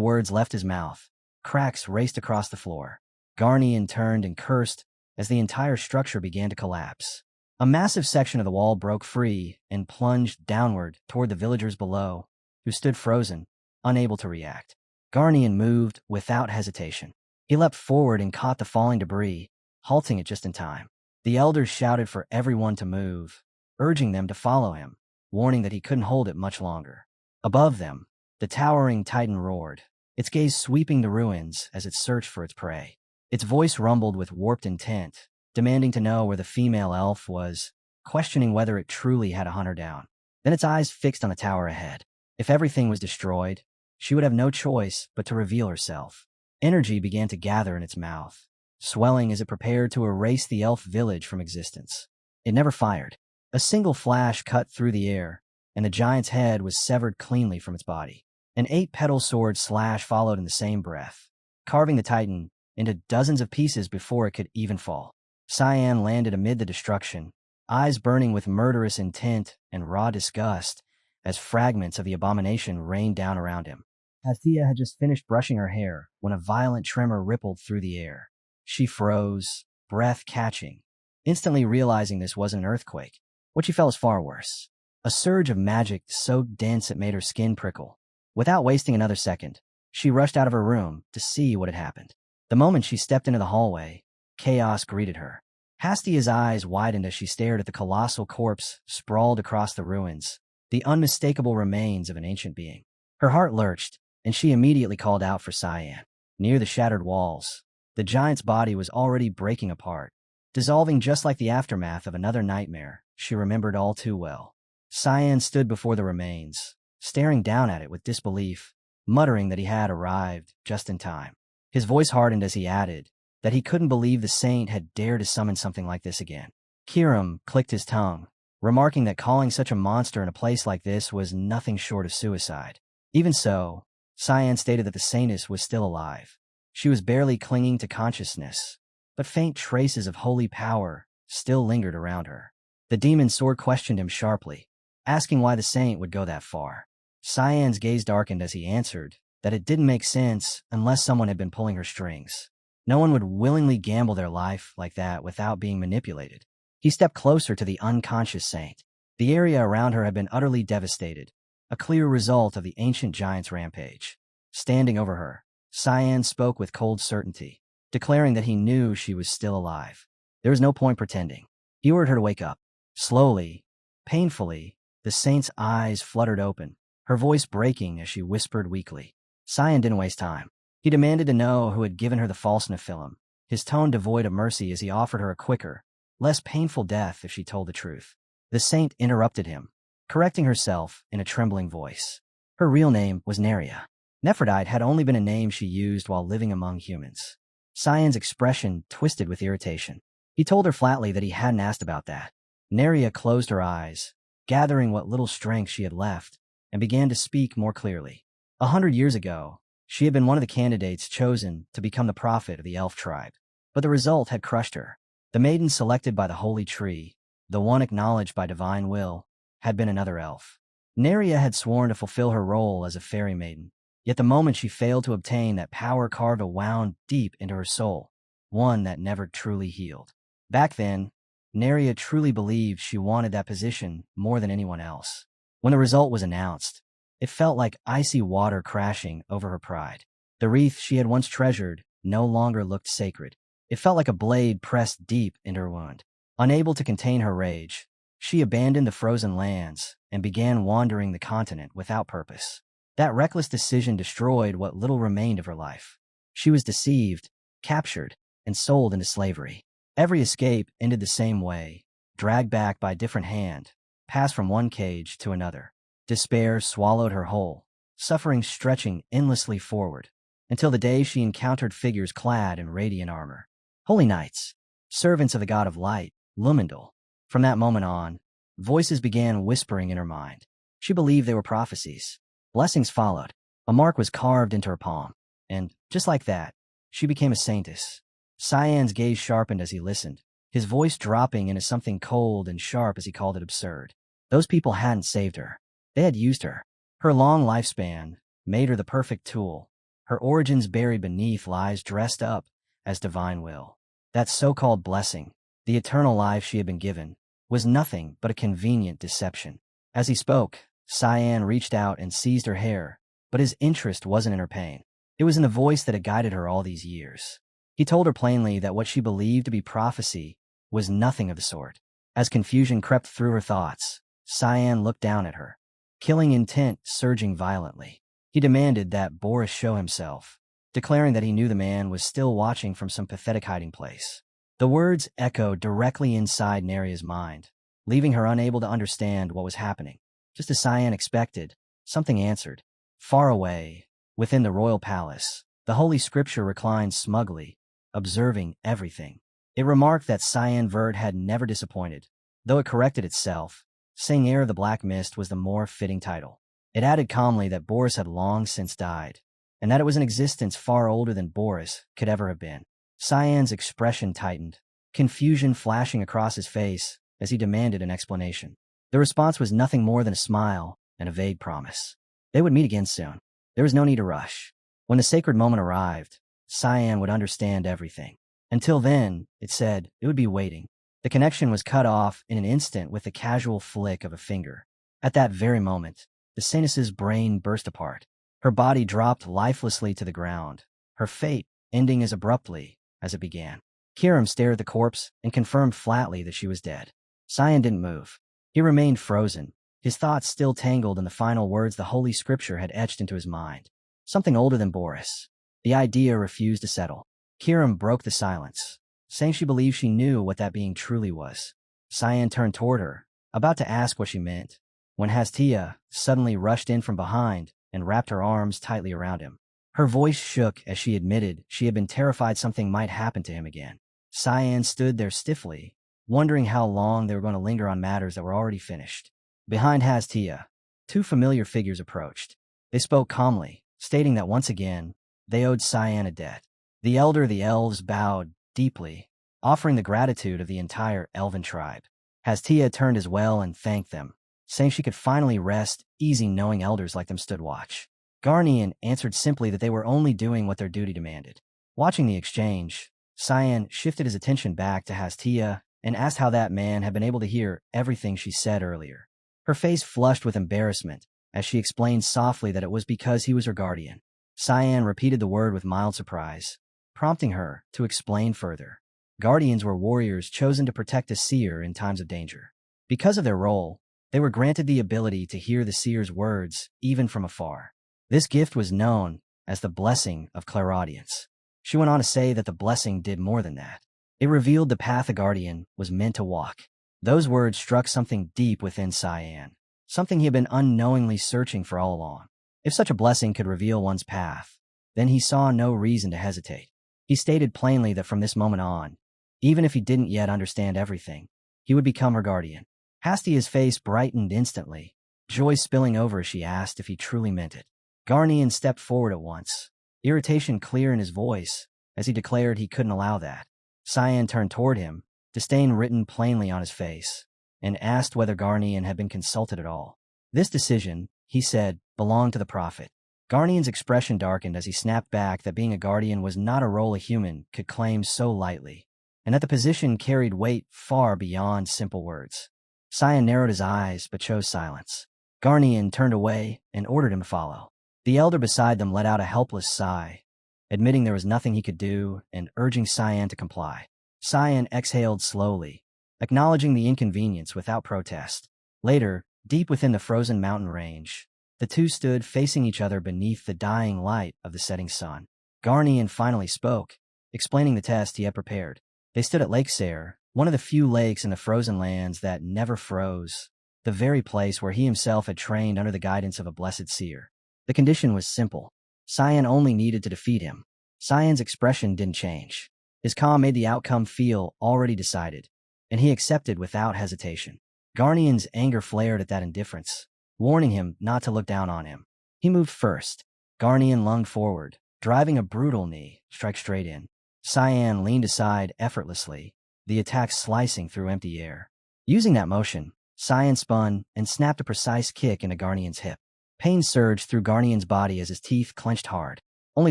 Speaker 1: words left his mouth, cracks raced across the floor. Garnian turned and cursed as the entire structure began to collapse. A massive section of the wall broke free and plunged downward toward the villagers below, who stood frozen, unable to react. Garnian moved without hesitation. He leapt forward and caught the falling debris, halting it just in time. The elders shouted for everyone to move, urging them to follow him, warning that he couldn't hold it much longer. Above them, the towering titan roared, its gaze sweeping the ruins as it searched for its prey. Its voice rumbled with warped intent, demanding to know where the female elf was, questioning whether it truly had a hunter down. Then its eyes fixed on the tower ahead. If everything was destroyed, she would have no choice but to reveal herself. Energy began to gather in its mouth, swelling as it prepared to erase the elf village from existence. It never fired. A single flash cut through the air, and the giant's head was severed cleanly from its body. An 8-petal sword slash followed in the same breath, carving the titan into dozens of pieces before it could even fall. Cyan landed amid the destruction, eyes burning with murderous intent and raw disgust as fragments of the abomination rained down around him. Althea had just finished brushing her hair when a violent tremor rippled through the air. She froze, breath catching, instantly realizing this wasn't an earthquake. What she felt was far worse. A surge of magic so dense it made her skin prickle. Without wasting another second, she rushed out of her room to see what had happened. The moment she stepped into the hallway, chaos greeted her. Hastia's eyes widened as she stared at the colossal corpse sprawled across the ruins, the unmistakable remains of an ancient being. Her heart lurched, and she immediately called out for Cyan. Near the shattered walls, the giant's body was already breaking apart, dissolving just like the aftermath of another nightmare she remembered all too well. Cyan stood before the remains, staring down at it with disbelief, muttering that he had arrived just in time. His voice hardened as he added that he couldn't believe the saint had dared to summon something like this again. Kiram clicked his tongue, remarking that calling such a monster in a place like this was nothing short of suicide. Even so, Cyan stated that the saintess was still alive. She was barely clinging to consciousness, but faint traces of holy power still lingered around her. The demon sword questioned him sharply, asking why the saint would go that far. Cyan's gaze darkened as he answered that it didn't make sense unless someone had been pulling her strings. No one would willingly gamble their life like that without being manipulated. He stepped closer to the unconscious saint. The area around her had been utterly devastated, a clear result of the ancient giant's rampage. Standing over her, Cyan spoke with cold certainty, declaring that he knew she was still alive. There was no point pretending. He ordered her to wake up. Slowly, painfully, the saint's eyes fluttered open, her voice breaking as she whispered weakly. Cyan didn't waste time. He demanded to know who had given her the false Nephilim, his tone devoid of mercy as he offered her a quicker, less painful death if she told the truth. The saint interrupted him, correcting herself in a trembling voice. Her real name was Neria. Nephrodite had only been a name she used while living among humans. Cyan's expression twisted with irritation. He told her flatly that he hadn't asked about that. Neria closed her eyes, gathering what little strength she had left, and began to speak more clearly. 100 years ago, she had been one of the candidates chosen to become the prophet of the elf tribe, but the result had crushed her. The maiden selected by the holy tree, the one acknowledged by divine will, had been another elf. Neria had sworn to fulfill her role as a fairy maiden, yet the moment she failed to obtain that power carved a wound deep into her soul, one that never truly healed. Back then, Neria truly believed she wanted that position more than anyone else. When the result was announced, it felt like icy water crashing over her pride. The wreath she had once treasured no longer looked sacred. It felt like a blade pressed deep into her wound. Unable to contain her rage, she abandoned the frozen lands and began wandering the continent without purpose. That reckless decision destroyed what little remained of her life. She was deceived, captured, and sold into slavery. Every escape ended the same way, dragged back by a different hand, passed from one cage to another. Despair swallowed her whole, suffering stretching endlessly forward, until the day she encountered figures clad in radiant armor. Holy knights, servants of the god of light, Lumendal. From that moment on, voices began whispering in her mind. She believed they were prophecies. Blessings followed. A mark was carved into her palm, and, just like that, she became a saintess. Cyan's gaze sharpened as he listened, his voice dropping into something cold and sharp as he called it absurd. Those people hadn't saved her. They had used her. Her long lifespan made her the perfect tool, her origins buried beneath lies dressed up as divine will. That so-called blessing, the eternal life she had been given, was nothing but a convenient deception. As he spoke, Cyan reached out and seized her hair, but his interest wasn't in her pain. It was in the voice that had guided her all these years. He told her plainly that what she believed to be prophecy was nothing of the sort. As confusion crept through her thoughts, Cyan looked down at her, killing intent surging violently. He demanded that Boris show himself, declaring that he knew the man was still watching from some pathetic hiding place. The words echoed directly inside Neria's mind, leaving her unable to understand what was happening. Just as Cyan expected, something answered. Far away, within the royal palace, the Holy Scripture reclined smugly, observing everything. It remarked that Cyan Vert had never disappointed, though it corrected itself, saying Heir of the Black Mist was the more fitting title. It added calmly that Boris had long since died, and that it was an existence far older than Boris could ever have been. Cyan's expression tightened, confusion flashing across his face as he demanded an explanation. The response was nothing more than a smile and a vague promise. They would meet again soon. There was no need to rush. When the sacred moment arrived, Cyan would understand everything. Until then, it said, it would be waiting. The connection was cut off in an instant with the casual flick of a finger. At that very moment, the Saintess's brain burst apart. Her body dropped lifelessly to the ground, her fate ending as abruptly as it began. Kiram stared at the corpse and confirmed flatly that she was dead. Cyan didn't move. He remained frozen, his thoughts still tangled in the final words the Holy Scripture had etched into his mind. Something older than Boris. The idea refused to settle. Kiram broke the silence, saying she believed she knew what that being truly was. Cyan turned toward her, about to ask what she meant, when Hastia suddenly rushed in from behind and wrapped her arms tightly around him. Her voice shook as she admitted she had been terrified something might happen to him again. Cyan stood there stiffly, wondering how long they were going to linger on matters that were already finished. Behind Hastia, two familiar figures approached. They spoke calmly, stating that once again, they owed Cyan a debt. The elder of the elves bowed deeply, offering the gratitude of the entire elven tribe. Hastia turned as well and thanked them, saying she could finally rest easy knowing elders like them stood watch. Garnian answered simply that they were only doing what their duty demanded. Watching the exchange, Cyan shifted his attention back to Hastia and asked how that man had been able to hear everything she said earlier. Her face flushed with embarrassment as she explained softly that it was because he was her guardian. Cyan repeated the word with mild surprise, prompting her to explain further. Guardians were warriors chosen to protect a seer in times of danger. Because of their role, they were granted the ability to hear the seer's words even from afar. This gift was known as the blessing of clairaudience. She went on to say that the blessing did more than that. It revealed the path a guardian was meant to walk. Those words struck something deep within Cyan, something he had been unknowingly searching for all along. If such a blessing could reveal one's path, then he saw no reason to hesitate. He stated plainly that from this moment on, even if he didn't yet understand everything, he would become her guardian. Hastia's face brightened instantly, joy spilling over as she asked if he truly meant it. Garnian stepped forward at once, irritation clear in his voice as he declared he couldn't allow that. Cyan turned toward him, disdain written plainly on his face, and asked whether Garnian had been consulted at all. This decision, he said, belonged to the prophet. Garnian's expression darkened as he snapped back that being a guardian was not a role a human could claim so lightly, and that the position carried weight far beyond simple words. Cyan narrowed his eyes but chose silence. Garnian turned away and ordered him to follow. The elder beside them let out a helpless sigh, admitting there was nothing he could do and urging Cyan to comply. Cyan exhaled slowly, acknowledging the inconvenience without protest. Later, deep within the frozen mountain range, the two stood facing each other beneath the dying light of the setting sun. Garnian finally spoke, explaining the test he had prepared. They stood at Lake Sera, one of the few lakes in the frozen lands that never froze, the very place where he himself had trained under the guidance of a blessed seer. The condition was simple. Cyan only needed to defeat him. Cyan's expression didn't change. His calm made the outcome feel already decided, and he accepted without hesitation. Garnian's anger flared at that indifference, warning him not to look down on him. He moved first. Garnian lunged forward, driving a brutal knee strike straight in. Cyan leaned aside effortlessly, the attack slicing through empty air. Using that motion, Cyan spun and snapped a precise kick into Garnian's hip. Pain surged through Garnian's body as his teeth clenched hard. Only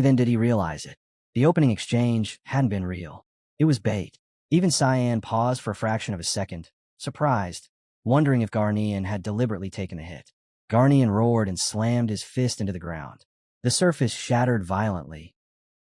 Speaker 1: then did he realize it. The opening exchange hadn't been real. It was bait. Even Cyan paused for a fraction of a second, surprised, wondering if Garnian had deliberately taken the hit. Garnian roared and slammed his fist into the ground. The surface shattered violently,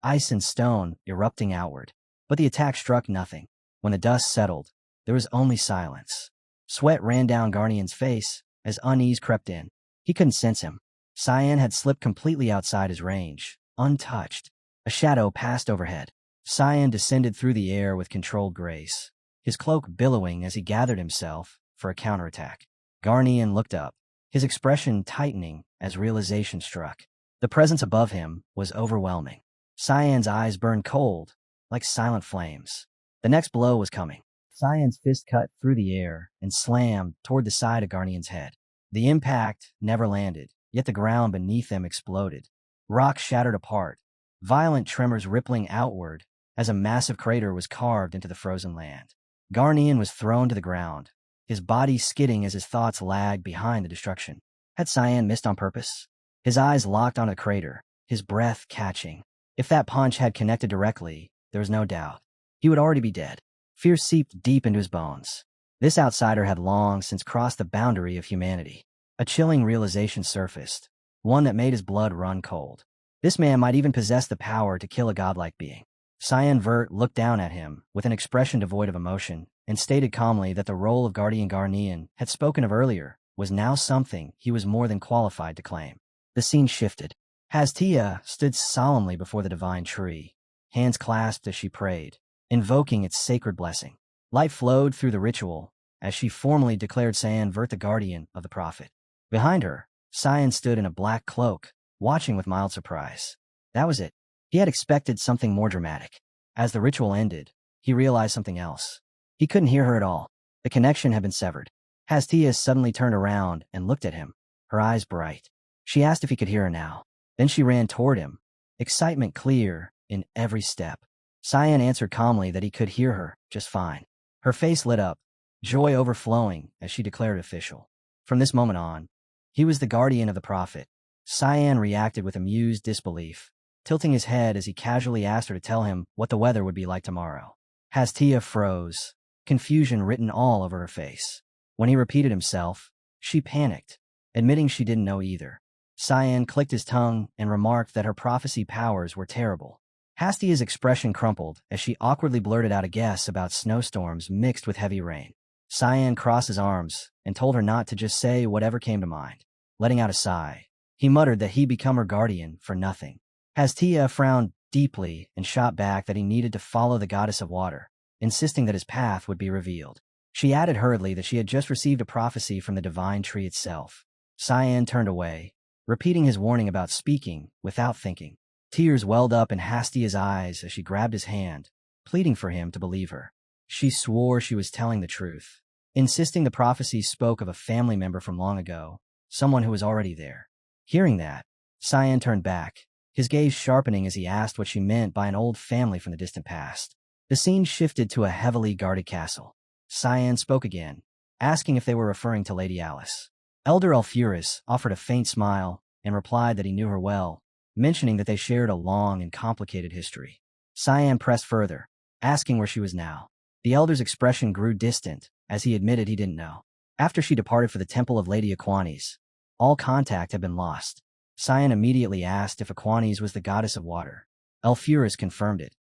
Speaker 1: ice and stone erupting outward. But the attack struck nothing. When the dust settled, there was only silence. Sweat ran down Garnian's face as unease crept in. He couldn't sense him. Cyan had slipped completely outside his range, untouched. A shadow passed overhead. Cyan descended through the air with controlled grace, his cloak billowing as he gathered himself for a counterattack. Garnian looked up, his expression tightening as realization struck. The presence above him was overwhelming. Cyan's eyes burned cold, like silent flames. The next blow was coming. Cyan's fist cut through the air and slammed toward the side of Garnian's head. The impact never landed, yet the ground beneath them exploded. Rock shattered apart, violent tremors rippling outward as a massive crater was carved into the frozen land. Garnian was thrown to the ground, his body skidding as his thoughts lagged behind the destruction. Had Cyan missed on purpose? His eyes locked onto the crater, his breath catching. If that punch had connected directly, there was no doubt. He would already be dead. Fear seeped deep into his bones. This outsider had long since crossed the boundary of humanity. A chilling realization surfaced, one that made his blood run cold. This man might even possess the power to kill a godlike being. Cyan Vert looked down at him with an expression devoid of emotion and stated calmly that the role of Guardian Garnian had spoken of earlier was now something he was more than qualified to claim. The scene shifted. Hastia stood solemnly before the divine tree, hands clasped as she prayed, invoking its sacred blessing. Light flowed through the ritual as she formally declared Cyan Vert the guardian of the prophet. Behind her, Cyan stood in a black cloak, watching with mild surprise. That was it. He had expected something more dramatic. As the ritual ended, he realized something else. He couldn't hear her at all. The connection had been severed. Hastia suddenly turned around and looked at him, her eyes bright. She asked if he could hear her now. Then she ran toward him, excitement clear in every step. Cyan answered calmly that he could hear her just fine. Her face lit up, joy overflowing as she declared it official. From this moment on, he was the guardian of the prophet. Cyan reacted with amused disbelief, tilting his head as he casually asked her to tell him what the weather would be like tomorrow. Hastia froze, confusion written all over her face. When he repeated himself, she panicked, admitting she didn't know either. Cyan clicked his tongue and remarked that her prophecy powers were terrible. Hastia's expression crumpled as she awkwardly blurted out a guess about snowstorms mixed with heavy rain. Cyan crossed his arms and told her not to just say whatever came to mind. Letting out a sigh, he muttered that he'd become her guardian for nothing. Hastia frowned deeply and shot back that he needed to follow the goddess of water, insisting that his path would be revealed. She added hurriedly that she had just received a prophecy from the divine tree itself. Cyan turned away, repeating his warning about speaking without thinking. Tears welled up in Hastia's eyes as she grabbed his hand, pleading for him to believe her. She swore she was telling the truth, insisting the prophecy spoke of a family member from long ago, someone who was already there. Hearing that, Cyan turned back, his gaze sharpening as he asked what she meant by an old family from the distant past. The scene shifted to a heavily guarded castle. Cyan spoke again, asking if they were referring to Lady Alice. Elder Alfuris offered a faint smile and replied that he knew her well, mentioning that they shared a long and complicated history. Cyan pressed further, asking where she was now. The elder's expression grew distant as he admitted he didn't know. After she departed for the temple of Lady Aquanes, all contact had been lost. Cyan immediately asked if Aquanes was the goddess of water. Alfuris confirmed it,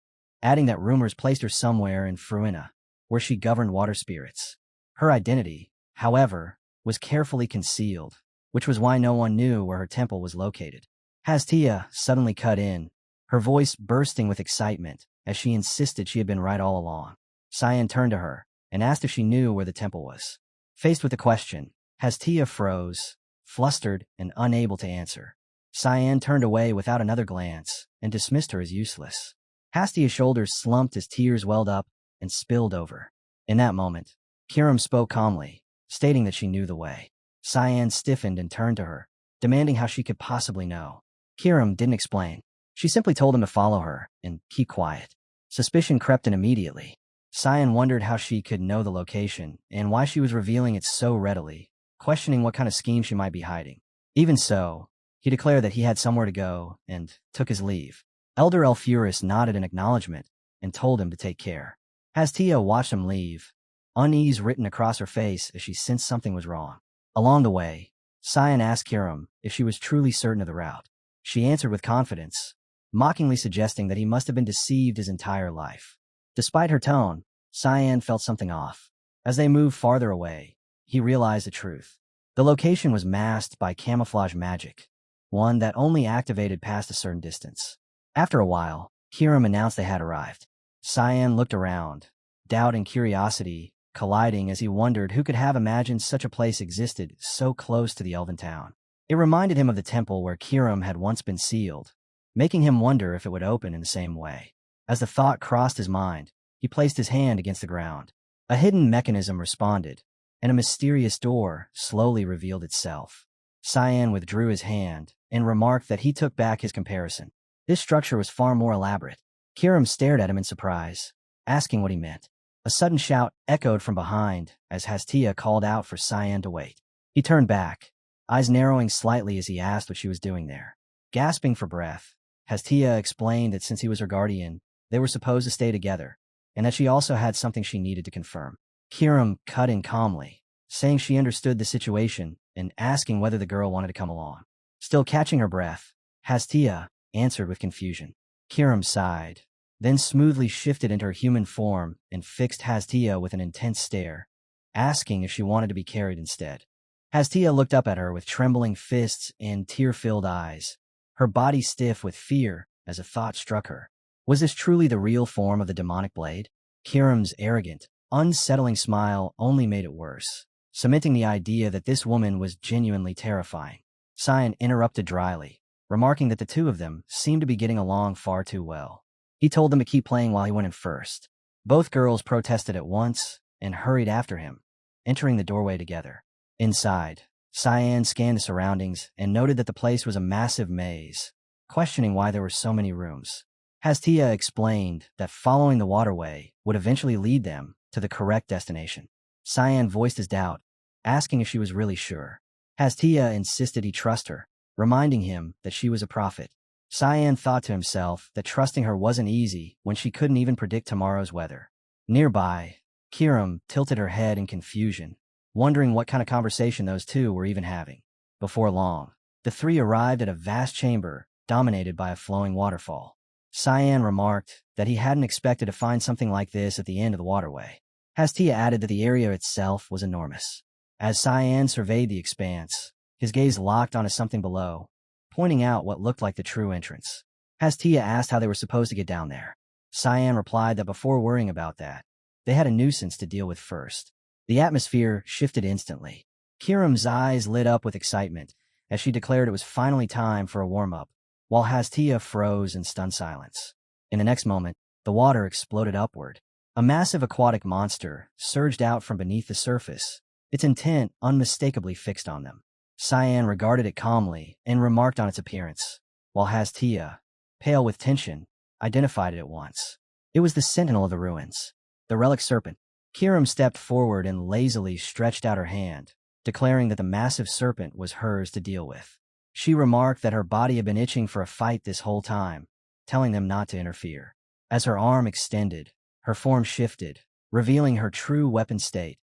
Speaker 1: adding that rumors placed her somewhere in Fuina, where she governed water spirits. Her identity, however, was carefully concealed, which was why no one knew where her temple was located. Hastia suddenly cut in, her voice bursting with excitement as she insisted she had been right all along. Cyan turned to her and asked if she knew where the temple was. Faced with the question, Hastia froze, flustered and unable to answer. Cyan turned away without another glance and dismissed her as useless. Hastia's shoulders slumped as tears welled up and spilled over. In that moment, Kiram spoke calmly, stating that she knew the way. Cyan stiffened and turned to her, demanding how she could possibly know. Kiram didn't explain. She simply told him to follow her and keep quiet. Suspicion crept in immediately. Cyan wondered how she could know the location and why she was revealing it so readily, questioning what kind of scheme she might be hiding. Even so, he declared that he had somewhere to go and took his leave. Elder Alfuris nodded in acknowledgement and told him to take care. Hastia watched him leave, unease written across her face as she sensed something was wrong. Along the way, Cyan asked Kiram if she was truly certain of the route. She answered with confidence, mockingly suggesting that he must have been deceived his entire life. Despite her tone, Cyan felt something off. As they moved farther away, he realized the truth. The location was masked by camouflage magic, one that only activated past a certain distance. After a while, Kiram announced they had arrived. Cyan looked around, doubt and curiosity colliding as he wondered who could have imagined such a place existed so close to the elven town. It reminded him of the temple where Kiram had once been sealed, making him wonder if it would open in the same way. As the thought crossed his mind, he placed his hand against the ground. A hidden mechanism responded, and a mysterious door slowly revealed itself. Cyan withdrew his hand and remarked that he took back his comparison. This structure was far more elaborate. Kiram stared at him in surprise, asking what he meant. A sudden shout echoed from behind as Hastia called out for Cyan to wait. He turned back, eyes narrowing slightly as he asked what she was doing there. Gasping for breath, Hastia explained that since he was her guardian, they were supposed to stay together, and that she also had something she needed to confirm. Kiram cut in calmly, saying she understood the situation and asking whether the girl wanted to come along. Still catching her breath, Hastia answered with confusion. Kiram sighed, then smoothly shifted into her human form and fixed Hastia with an intense stare, asking if she wanted to be carried instead. Hastia looked up at her with trembling fists and tear-filled eyes, her body stiff with fear as a thought struck her. Was this truly the real form of the demonic blade? Kiram's arrogant, unsettling smile only made it worse, cementing the idea that this woman was genuinely terrifying. Cyan interrupted dryly, remarking that the two of them seemed to be getting along far too well. He told them to keep playing while he went in first. Both girls protested at once and hurried after him, entering the doorway together. Inside, Cyan scanned the surroundings and noted that the place was a massive maze, questioning why there were so many rooms. Hastia explained that following the waterway would eventually lead them to the correct destination. Cyan voiced his doubt, asking if she was really sure. Hastia insisted he trust her, reminding him that she was a prophet. Cyan thought to himself that trusting her wasn't easy when she couldn't even predict tomorrow's weather. Nearby, Kiram tilted her head in confusion, wondering what kind of conversation those two were even having. Before long, the three arrived at a vast chamber dominated by a flowing waterfall. Cyan remarked that he hadn't expected to find something like this at the end of the waterway. Hastia added that the area itself was enormous. As Cyan surveyed the expanse, his gaze locked onto something below, pointing out what looked like the true entrance. Hastia asked how they were supposed to get down there. Cyan replied that before worrying about that, they had a nuisance to deal with first. The atmosphere shifted instantly. Kiram's eyes lit up with excitement as she declared it was finally time for a warm-up, while Hastia froze in stunned silence. In the next moment, the water exploded upward. A massive aquatic monster surged out from beneath the surface, its intent unmistakably fixed on them. Cyan regarded it calmly and remarked on its appearance, while Hastia, pale with tension, identified it at once. It was the sentinel of the ruins, the relic serpent. Kiram stepped forward and lazily stretched out her hand, declaring that the massive serpent was hers to deal with. She remarked that her body had been itching for a fight this whole time, telling them not to interfere. As her arm extended, her form shifted, revealing her true weapon state,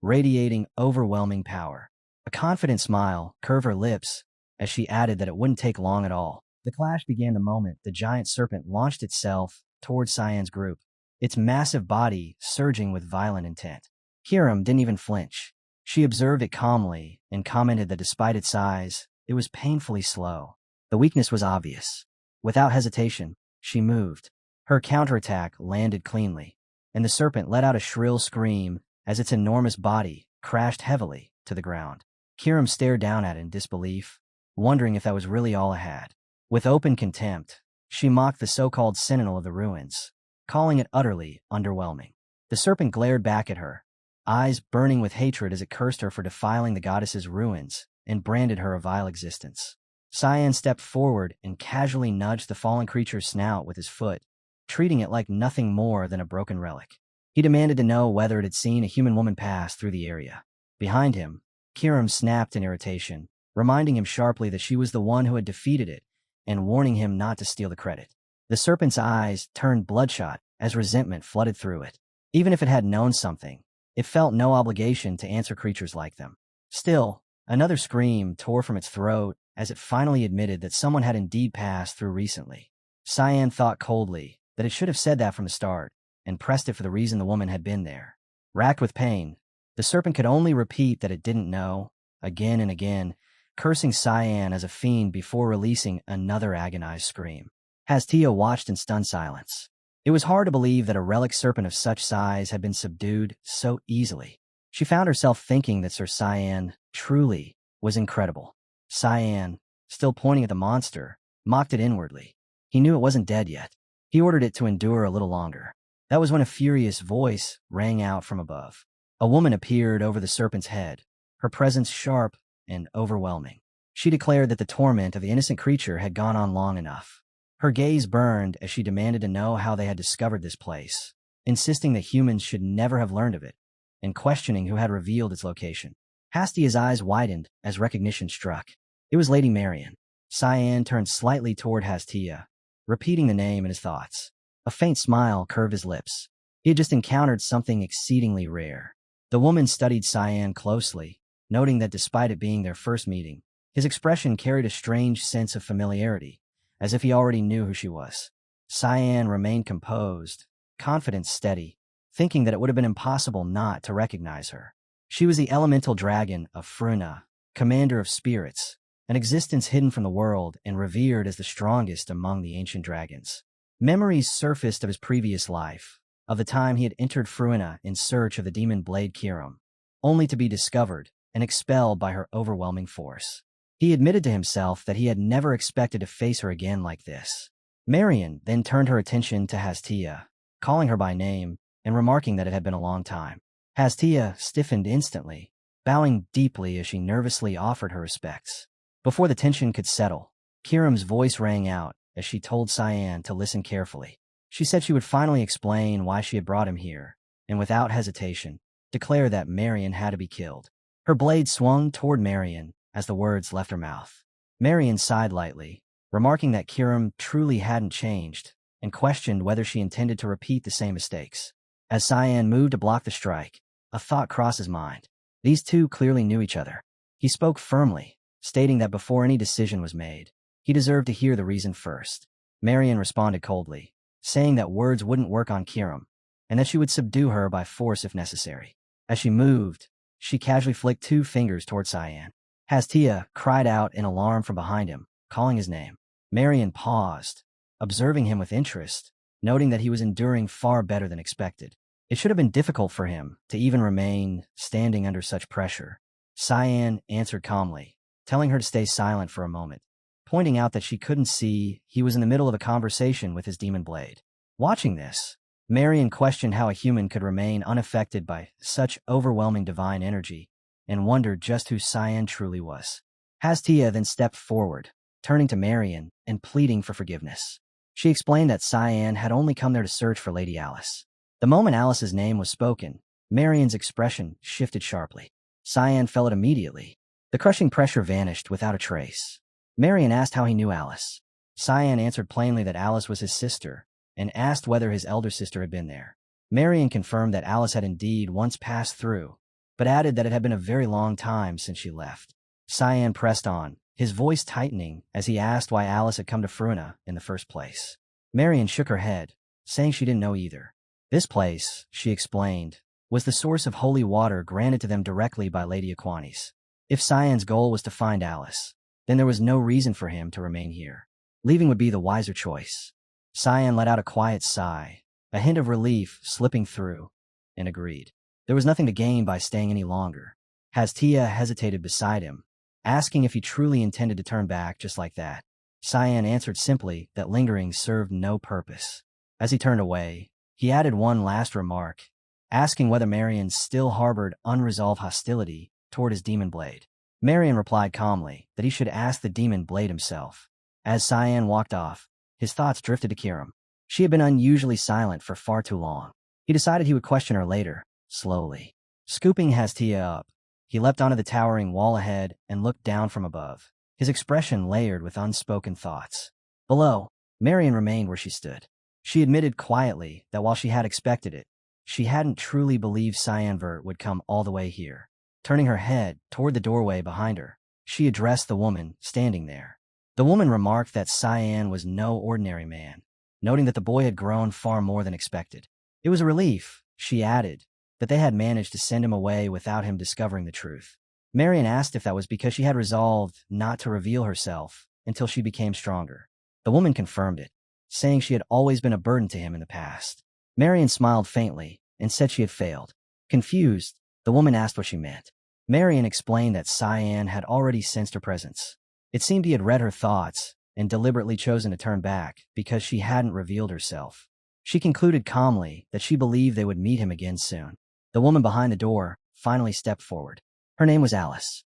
Speaker 1: radiating overwhelming power. A confident smile curved her lips as she added that it wouldn't take long at all. The clash began the moment the giant serpent launched itself towards Cyan's group, its massive body surging with violent intent. Kiram didn't even flinch. She observed it calmly and commented that despite its size, it was painfully slow. The weakness was obvious. Without hesitation, she moved. Her counterattack landed cleanly, and the serpent let out a shrill scream as its enormous body crashed heavily to the ground. Kiram stared down at it in disbelief, wondering if that was really all it had. With open contempt, she mocked the so-called sentinel of the ruins, calling it utterly underwhelming. The serpent glared back at her, eyes burning with hatred as it cursed her for defiling the goddess's ruins and branded her a vile existence. Cyan stepped forward and casually nudged the fallen creature's snout with his foot, treating it like nothing more than a broken relic. He demanded to know whether it had seen a human woman pass through the area. Behind him, Kiram snapped in irritation, reminding him sharply that she was the one who had defeated it and warning him not to steal the credit. The serpent's eyes turned bloodshot as resentment flooded through it. Even if it had known something, it felt no obligation to answer creatures like them. Still, another scream tore from its throat as it finally admitted that someone had indeed passed through recently. Cyan thought coldly that it should have said that from the start, and pressed it for the reason the woman had been there. Racked with pain, the serpent could only repeat that it didn't know, again and again, cursing Cyan as a fiend before releasing another agonized scream. Hastia watched in stunned silence. It was hard to believe that a relic serpent of such size had been subdued so easily. She found herself thinking that Sir Cyan truly was incredible. Cyan, still pointing at the monster, mocked it inwardly. He knew it wasn't dead yet. He ordered it to endure a little longer. That was when a furious voice rang out from above. A woman appeared over the serpent's head, her presence sharp and overwhelming. She declared that the torment of the innocent creature had gone on long enough. Her gaze burned as she demanded to know how they had discovered this place, insisting that humans should never have learned of it, and questioning who had revealed its location. Hastia's eyes widened as recognition struck. It was Lady Marian. Cyan turned slightly toward Hastia, repeating the name in his thoughts. A faint smile curved his lips. He had just encountered something exceedingly rare. The woman studied Cyan closely, noting that despite it being their first meeting, his expression carried a strange sense of familiarity, as if he already knew who she was. Cyan remained composed, confidence steady, thinking that it would have been impossible not to recognize her. She was the elemental dragon of Fuina, commander of spirits, an existence hidden from the world and revered as the strongest among the ancient dragons. Memories surfaced of his previous life, of the time he had entered Fuina in search of the demon blade Kirim, only to be discovered and expelled by her overwhelming force. He admitted to himself that he had never expected to face her again like this. Marian then turned her attention to Hastia, calling her by name and remarking that it had been a long time. Hastia stiffened instantly, bowing deeply as she nervously offered her respects. Before the tension could settle, Kirim's voice rang out as she told Cyan to listen carefully. She said she would finally explain why she had brought him here, and without hesitation, declare that Marian had to be killed. Her blade swung toward Marian as the words left her mouth. Marian sighed lightly, remarking that Kirim truly hadn't changed, and questioned whether she intended to repeat the same mistakes. As Cyan moved to block the strike, a thought crossed his mind. These two clearly knew each other. He spoke firmly, stating that before any decision was made, he deserved to hear the reason first. Marian responded coldly, saying that words wouldn't work on Kirim, and that she would subdue her by force if necessary. As she moved, she casually flicked 2 fingers toward Cyan. Hastia cried out in alarm from behind him, calling his name. Marian paused, observing him with interest, noting that he was enduring far better than expected. It should have been difficult for him to even remain standing under such pressure. Cyan answered calmly, telling her to stay silent for a moment, pointing out that she couldn't see he was in the middle of a conversation with his demon blade. Watching this, Marian questioned how a human could remain unaffected by such overwhelming divine energy, and wondered just who Cyan truly was. Hastia then stepped forward, turning to Marian and pleading for forgiveness. She explained that Cyan had only come there to search for Lady Alice. The moment Alice's name was spoken, Marian's expression shifted sharply. Cyan felt it immediately. The crushing pressure vanished without a trace. Marian asked how he knew Alice. Cyan answered plainly that Alice was his sister, and asked whether his elder sister had been there. Marian confirmed that Alice had indeed once passed through, but added that it had been a very long time since she left. Cyan pressed on, his voice tightening as he asked why Alice had come to Fuina in the first place. Marian shook her head, saying she didn't know either. This place, she explained, was the source of holy water granted to them directly by Lady Aquanis. If Cyan's goal was to find Alice, then there was no reason for him to remain here. Leaving would be the wiser choice. Cyan let out a quiet sigh, a hint of relief slipping through, and agreed. There was nothing to gain by staying any longer. Hastia hesitated beside him, asking if he truly intended to turn back just like that. Cyan answered simply that lingering served no purpose. As he turned away, he added one last remark, asking whether Marian still harbored unresolved hostility toward his demon blade. Marian replied calmly that he should ask the demon blade himself. As Cyan walked off, his thoughts drifted to Kirim. She had been unusually silent for far too long. He decided he would question her later, slowly. Scooping Hastia up, he leapt onto the towering wall ahead and looked down from above, his expression layered with unspoken thoughts. Below, Marian remained where she stood. She admitted quietly that while she had expected it, she hadn't truly believed Cyanvert would come all the way here. Turning her head toward the doorway behind her, She addressed the woman standing there. The woman remarked that Cyan was no ordinary man, noting that the boy had grown far more than expected. It was a relief, she added, that they had managed to send him away without him discovering the truth. Marion asked if that was because she had resolved not to reveal herself until she became stronger. The woman confirmed it, saying she had always been a burden to him in the past. Marion smiled faintly and said she had failed. Confused, the woman asked what she meant. Marion explained that Cyan had already sensed her presence. It seemed he had read her thoughts and deliberately chosen to turn back because she hadn't revealed herself. She concluded calmly that she believed they would meet him again soon. The woman behind the door finally stepped forward. Her name was Alice.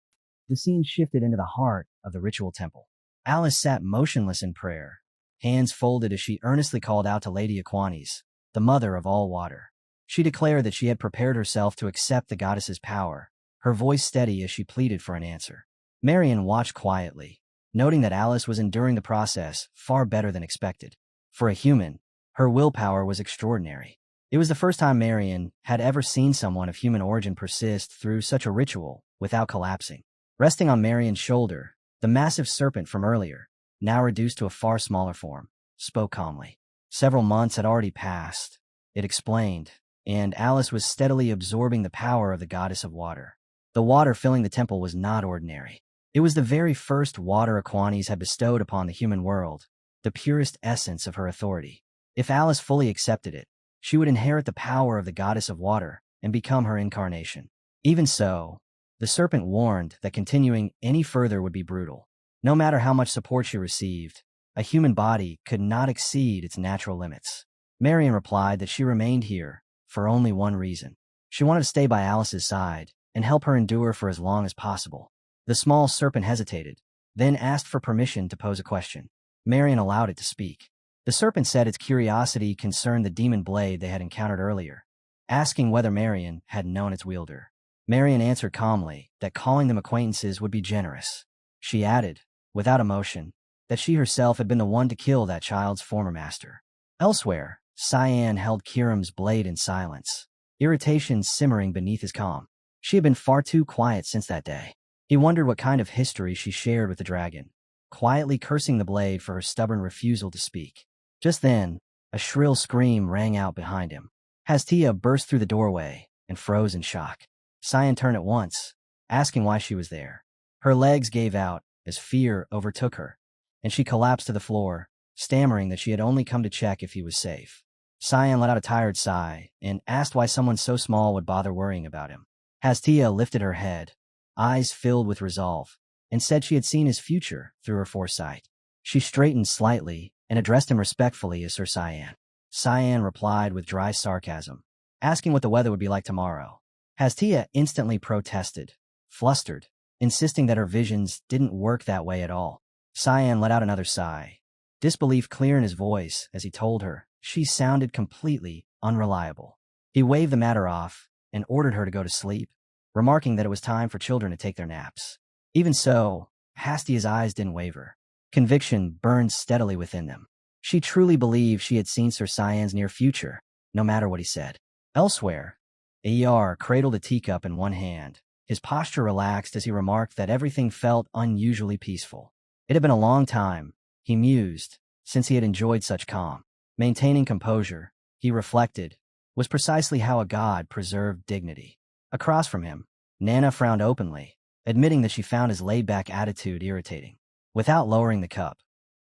Speaker 1: The scene shifted into the heart of the ritual temple. Alice sat motionless in prayer, hands folded as she earnestly called out to Lady Aquanes, the mother of all water. She declared that she had prepared herself to accept the goddess's power, her voice steady as she pleaded for an answer. Marion watched quietly, noting that Alice was enduring the process far better than expected. For a human, her willpower was extraordinary. It was the first time Marion had ever seen someone of human origin persist through such a ritual without collapsing. Resting on Marion's shoulder, the massive serpent from earlier, now reduced to a far smaller form, spoke calmly. Several months had already passed, it explained, and Alice was steadily absorbing the power of the goddess of water. The water filling the temple was not ordinary. It was the very first water Aquanes had bestowed upon the human world, the purest essence of her authority. If Alice fully accepted it, she would inherit the power of the goddess of water and become her incarnation. Even so, the serpent warned that continuing any further would be brutal. No matter how much support she received, a human body could not exceed its natural limits. Marion replied that she remained here for only one reason. She wanted to stay by Alice's side and help her endure for as long as possible. The small serpent hesitated, then asked for permission to pose a question. Marion allowed it to speak. The serpent said its curiosity concerned the demon blade they had encountered earlier, asking whether Marion had known its wielder. Marion answered calmly that calling them acquaintances would be generous. She added, without emotion, that she herself had been the one to kill that child's former master. Elsewhere, Cyan held Kiram's blade in silence, irritation simmering beneath his calm. She had been far too quiet since that day. He wondered what kind of history she shared with the dragon, quietly cursing the blade for her stubborn refusal to speak. Just then, a shrill scream rang out behind him. Hastia burst through the doorway and froze in shock. Cyan turned at once, asking why she was there. Her legs gave out as fear overtook her, and she collapsed to the floor, stammering that she had only come to check if he was safe. Cyan let out a tired sigh and asked why someone so small would bother worrying about him. Hastia lifted her head, eyes filled with resolve, and said she had seen his future through her foresight. She straightened slightly and addressed him respectfully as Sir Cyan. Cyan replied with dry sarcasm, asking what the weather would be like tomorrow. Hastia instantly protested, flustered, insisting that her visions didn't work that way at all. Cyan let out another sigh, disbelief clear in his voice as he told her she sounded completely unreliable. He waved the matter off and ordered her to go to sleep, remarking that it was time for children to take their naps. Even so, Hastia's eyes didn't waver. Conviction burned steadily within them. She truly believed she had seen Sir Cyan's near future, no matter what he said. Elsewhere, Ayar cradled a teacup in one hand. His posture relaxed as he remarked that everything felt unusually peaceful. It had been a long time, he mused, since he had enjoyed such calm. Maintaining composure, he reflected, was precisely how a god preserved dignity. Across from him, Nana frowned openly, admitting that she found his laid-back attitude irritating. Without lowering the cup,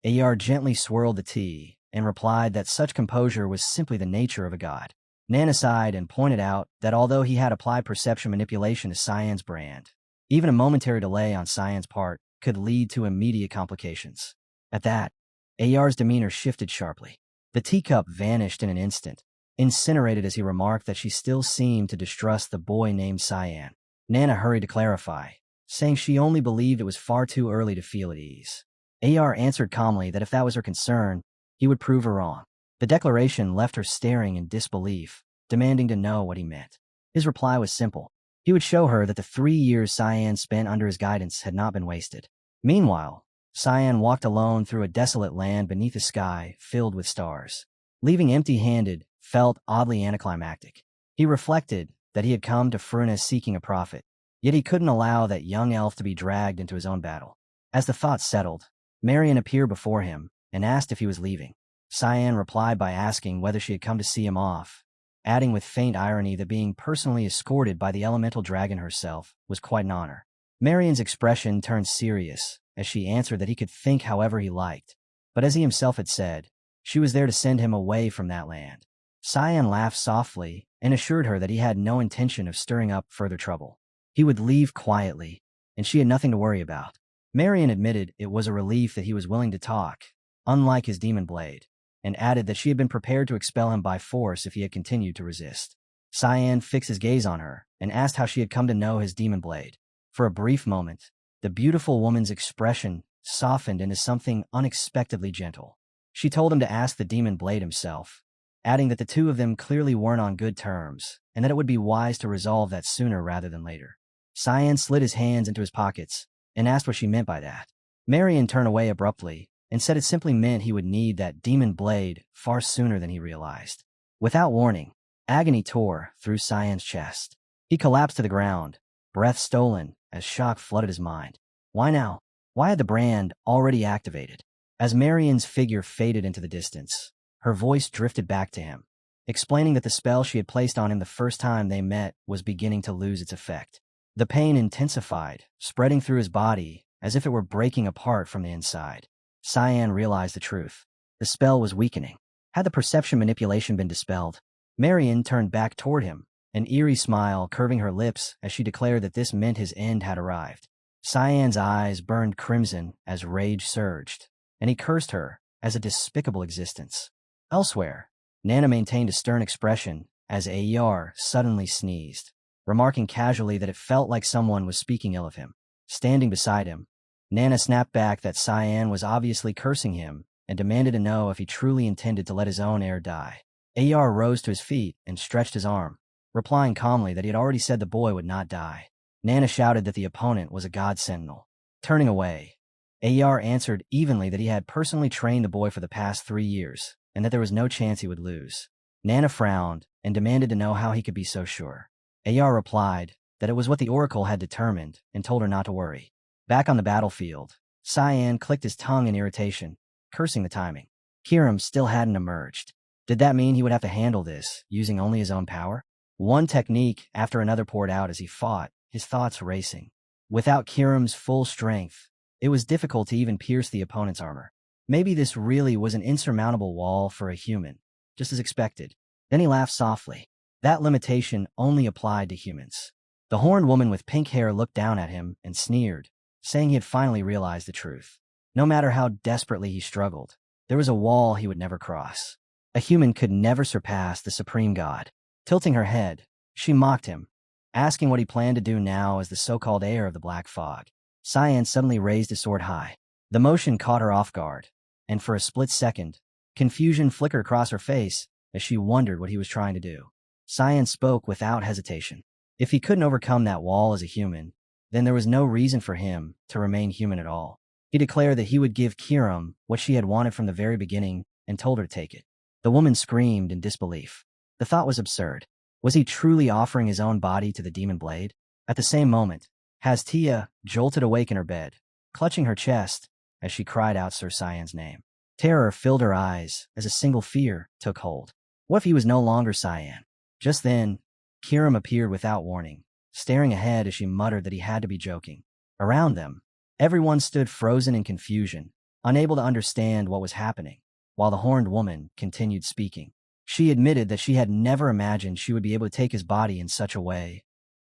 Speaker 1: Ayar gently swirled the tea and replied that such composure was simply the nature of a god. Nana sighed and pointed out that although he had applied perception manipulation to Cyan's brand, even a momentary delay on Cyan's part could lead to immediate complications. At that, Ayar's demeanor shifted sharply. The teacup vanished in an instant, incinerated as he remarked that she still seemed to distrust the boy named Cyan. Nana hurried to clarify, saying she only believed it was far too early to feel at ease. Ayar answered calmly that if that was her concern, he would prove her wrong. The declaration left her staring in disbelief, demanding to know what he meant. His reply was simple. He would show her that the 3 years Cyan spent under his guidance had not been wasted. Meanwhile, Cyan walked alone through a desolate land beneath a sky filled with stars. Leaving empty-handed felt oddly anticlimactic. He reflected that he had come to Fuina seeking a prophet, Yet he couldn't allow that young elf to be dragged into his own battle. As the thought settled, Marion appeared before him and asked if he was leaving. Cyan replied by asking whether she had come to see him off, adding with faint irony that being personally escorted by the elemental dragon herself was quite an honor. Marion's expression turned serious as she answered that he could think however he liked, but as he himself had said, she was there to send him away from that land. Cyan laughed softly and assured her that he had no intention of stirring up further trouble. He would leave quietly, and she had nothing to worry about. Marion admitted it was a relief that he was willing to talk, unlike his demon blade, and added that she had been prepared to expel him by force if he had continued to resist. Cyan fixed his gaze on her and asked how she had come to know his demon blade. For a brief moment, the beautiful woman's expression softened into something unexpectedly gentle. She told him to ask the demon blade himself, adding that the two of them clearly weren't on good terms and that it would be wise to resolve that sooner rather than later. Cyan slid his hands into his pockets and asked what she meant by that. Marion turned away abruptly and said it simply meant he would need that demon blade far sooner than he realized. Without warning, agony tore through Cyan's chest. He collapsed to the ground, breath stolen as shock flooded his mind. Why now? Why had the brand already activated? As Marion's figure faded into the distance, her voice drifted back to him, explaining that the spell she had placed on him the first time they met was beginning to lose its effect. The pain intensified, spreading through his body as if it were breaking apart from the inside. Cyan realized the truth. The spell was weakening. Had the perception manipulation been dispelled? Marion turned back toward him, an eerie smile curving her lips as she declared that this meant his end had arrived. Cyan's eyes burned crimson as rage surged, and he cursed her as a despicable existence. Elsewhere, Nana maintained a stern expression as Ayar suddenly sneezed, remarking casually that it felt like someone was speaking ill of him. Standing beside him, Nana snapped back that Cyan was obviously cursing him and demanded to know if he truly intended to let his own heir die. Ayar rose to his feet and stretched his arm, replying calmly that he had already said the boy would not die. Nana shouted that the opponent was a god sentinel. Turning away, Ayar answered evenly that he had personally trained the boy for the past 3 years and that there was no chance he would lose. Nana frowned and demanded to know how he could be so sure. Ayar replied that it was what the Oracle had determined and told her not to worry. Back on the battlefield, Cyan clicked his tongue in irritation, cursing the timing. Kiram still hadn't emerged. Did that mean he would have to handle this, using only his own power? One technique after another poured out as he fought, his thoughts racing. Without Kiram's full strength, it was difficult to even pierce the opponent's armor. Maybe this really was an insurmountable wall for a human, just as expected. Then he laughed softly. That limitation only applied to humans. The horned woman with pink hair looked down at him and sneered, saying he had finally realized the truth. No matter how desperately he struggled, there was a wall he would never cross. A human could never surpass the supreme god. Tilting her head, she mocked him, asking what he planned to do now as the so-called heir of the Black Fog. Cyan suddenly raised his sword high. The motion caught her off guard, and for a split second, confusion flickered across her face as she wondered what he was trying to do. Cyan spoke without hesitation. If he couldn't overcome that wall as a human, then there was no reason for him to remain human at all. He declared that he would give Kiram what she had wanted from the very beginning and told her to take it. The woman screamed in disbelief. The thought was absurd. Was he truly offering his own body to the demon blade? At the same moment, Hastia jolted awake in her bed, clutching her chest as she cried out Sir Cyan's name. Terror filled her eyes as a single fear took hold. What if he was no longer Cyan? Just then, Kiram appeared without warning, staring ahead as she muttered that he had to be joking. Around them, everyone stood frozen in confusion, unable to understand what was happening, while the horned woman continued speaking. She admitted that she had never imagined she would be able to take his body in such a way,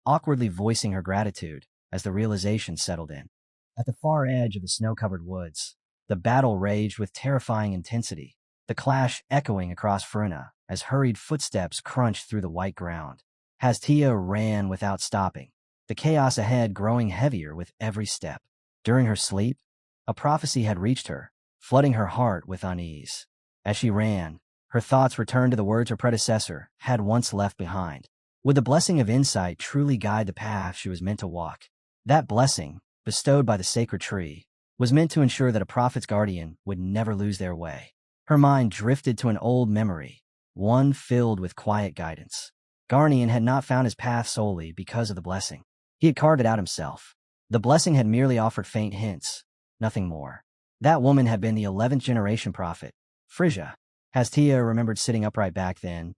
Speaker 1: awkwardly voicing her gratitude as the realization settled in. At the far edge of the snow-covered woods, the battle raged with terrifying intensity, the clash echoing across Fuina as hurried footsteps crunched through the white ground. Hastia ran without stopping, the chaos ahead growing heavier with every step. During her sleep, a prophecy had reached her, flooding her heart with unease. As she ran, her thoughts returned to the words her predecessor had once left behind. Would the blessing of insight truly guide the path she was meant to walk? That blessing, bestowed by the sacred tree, was meant to ensure that a prophet's guardian would never lose their way. Her mind drifted to an old memory, one filled with quiet guidance. Garnian had not found his path solely because of the blessing. He had carved it out himself. The blessing had merely offered faint hints, nothing more. That woman had been the 11th generation prophet, Frisia. Hastia remembered sitting upright back then,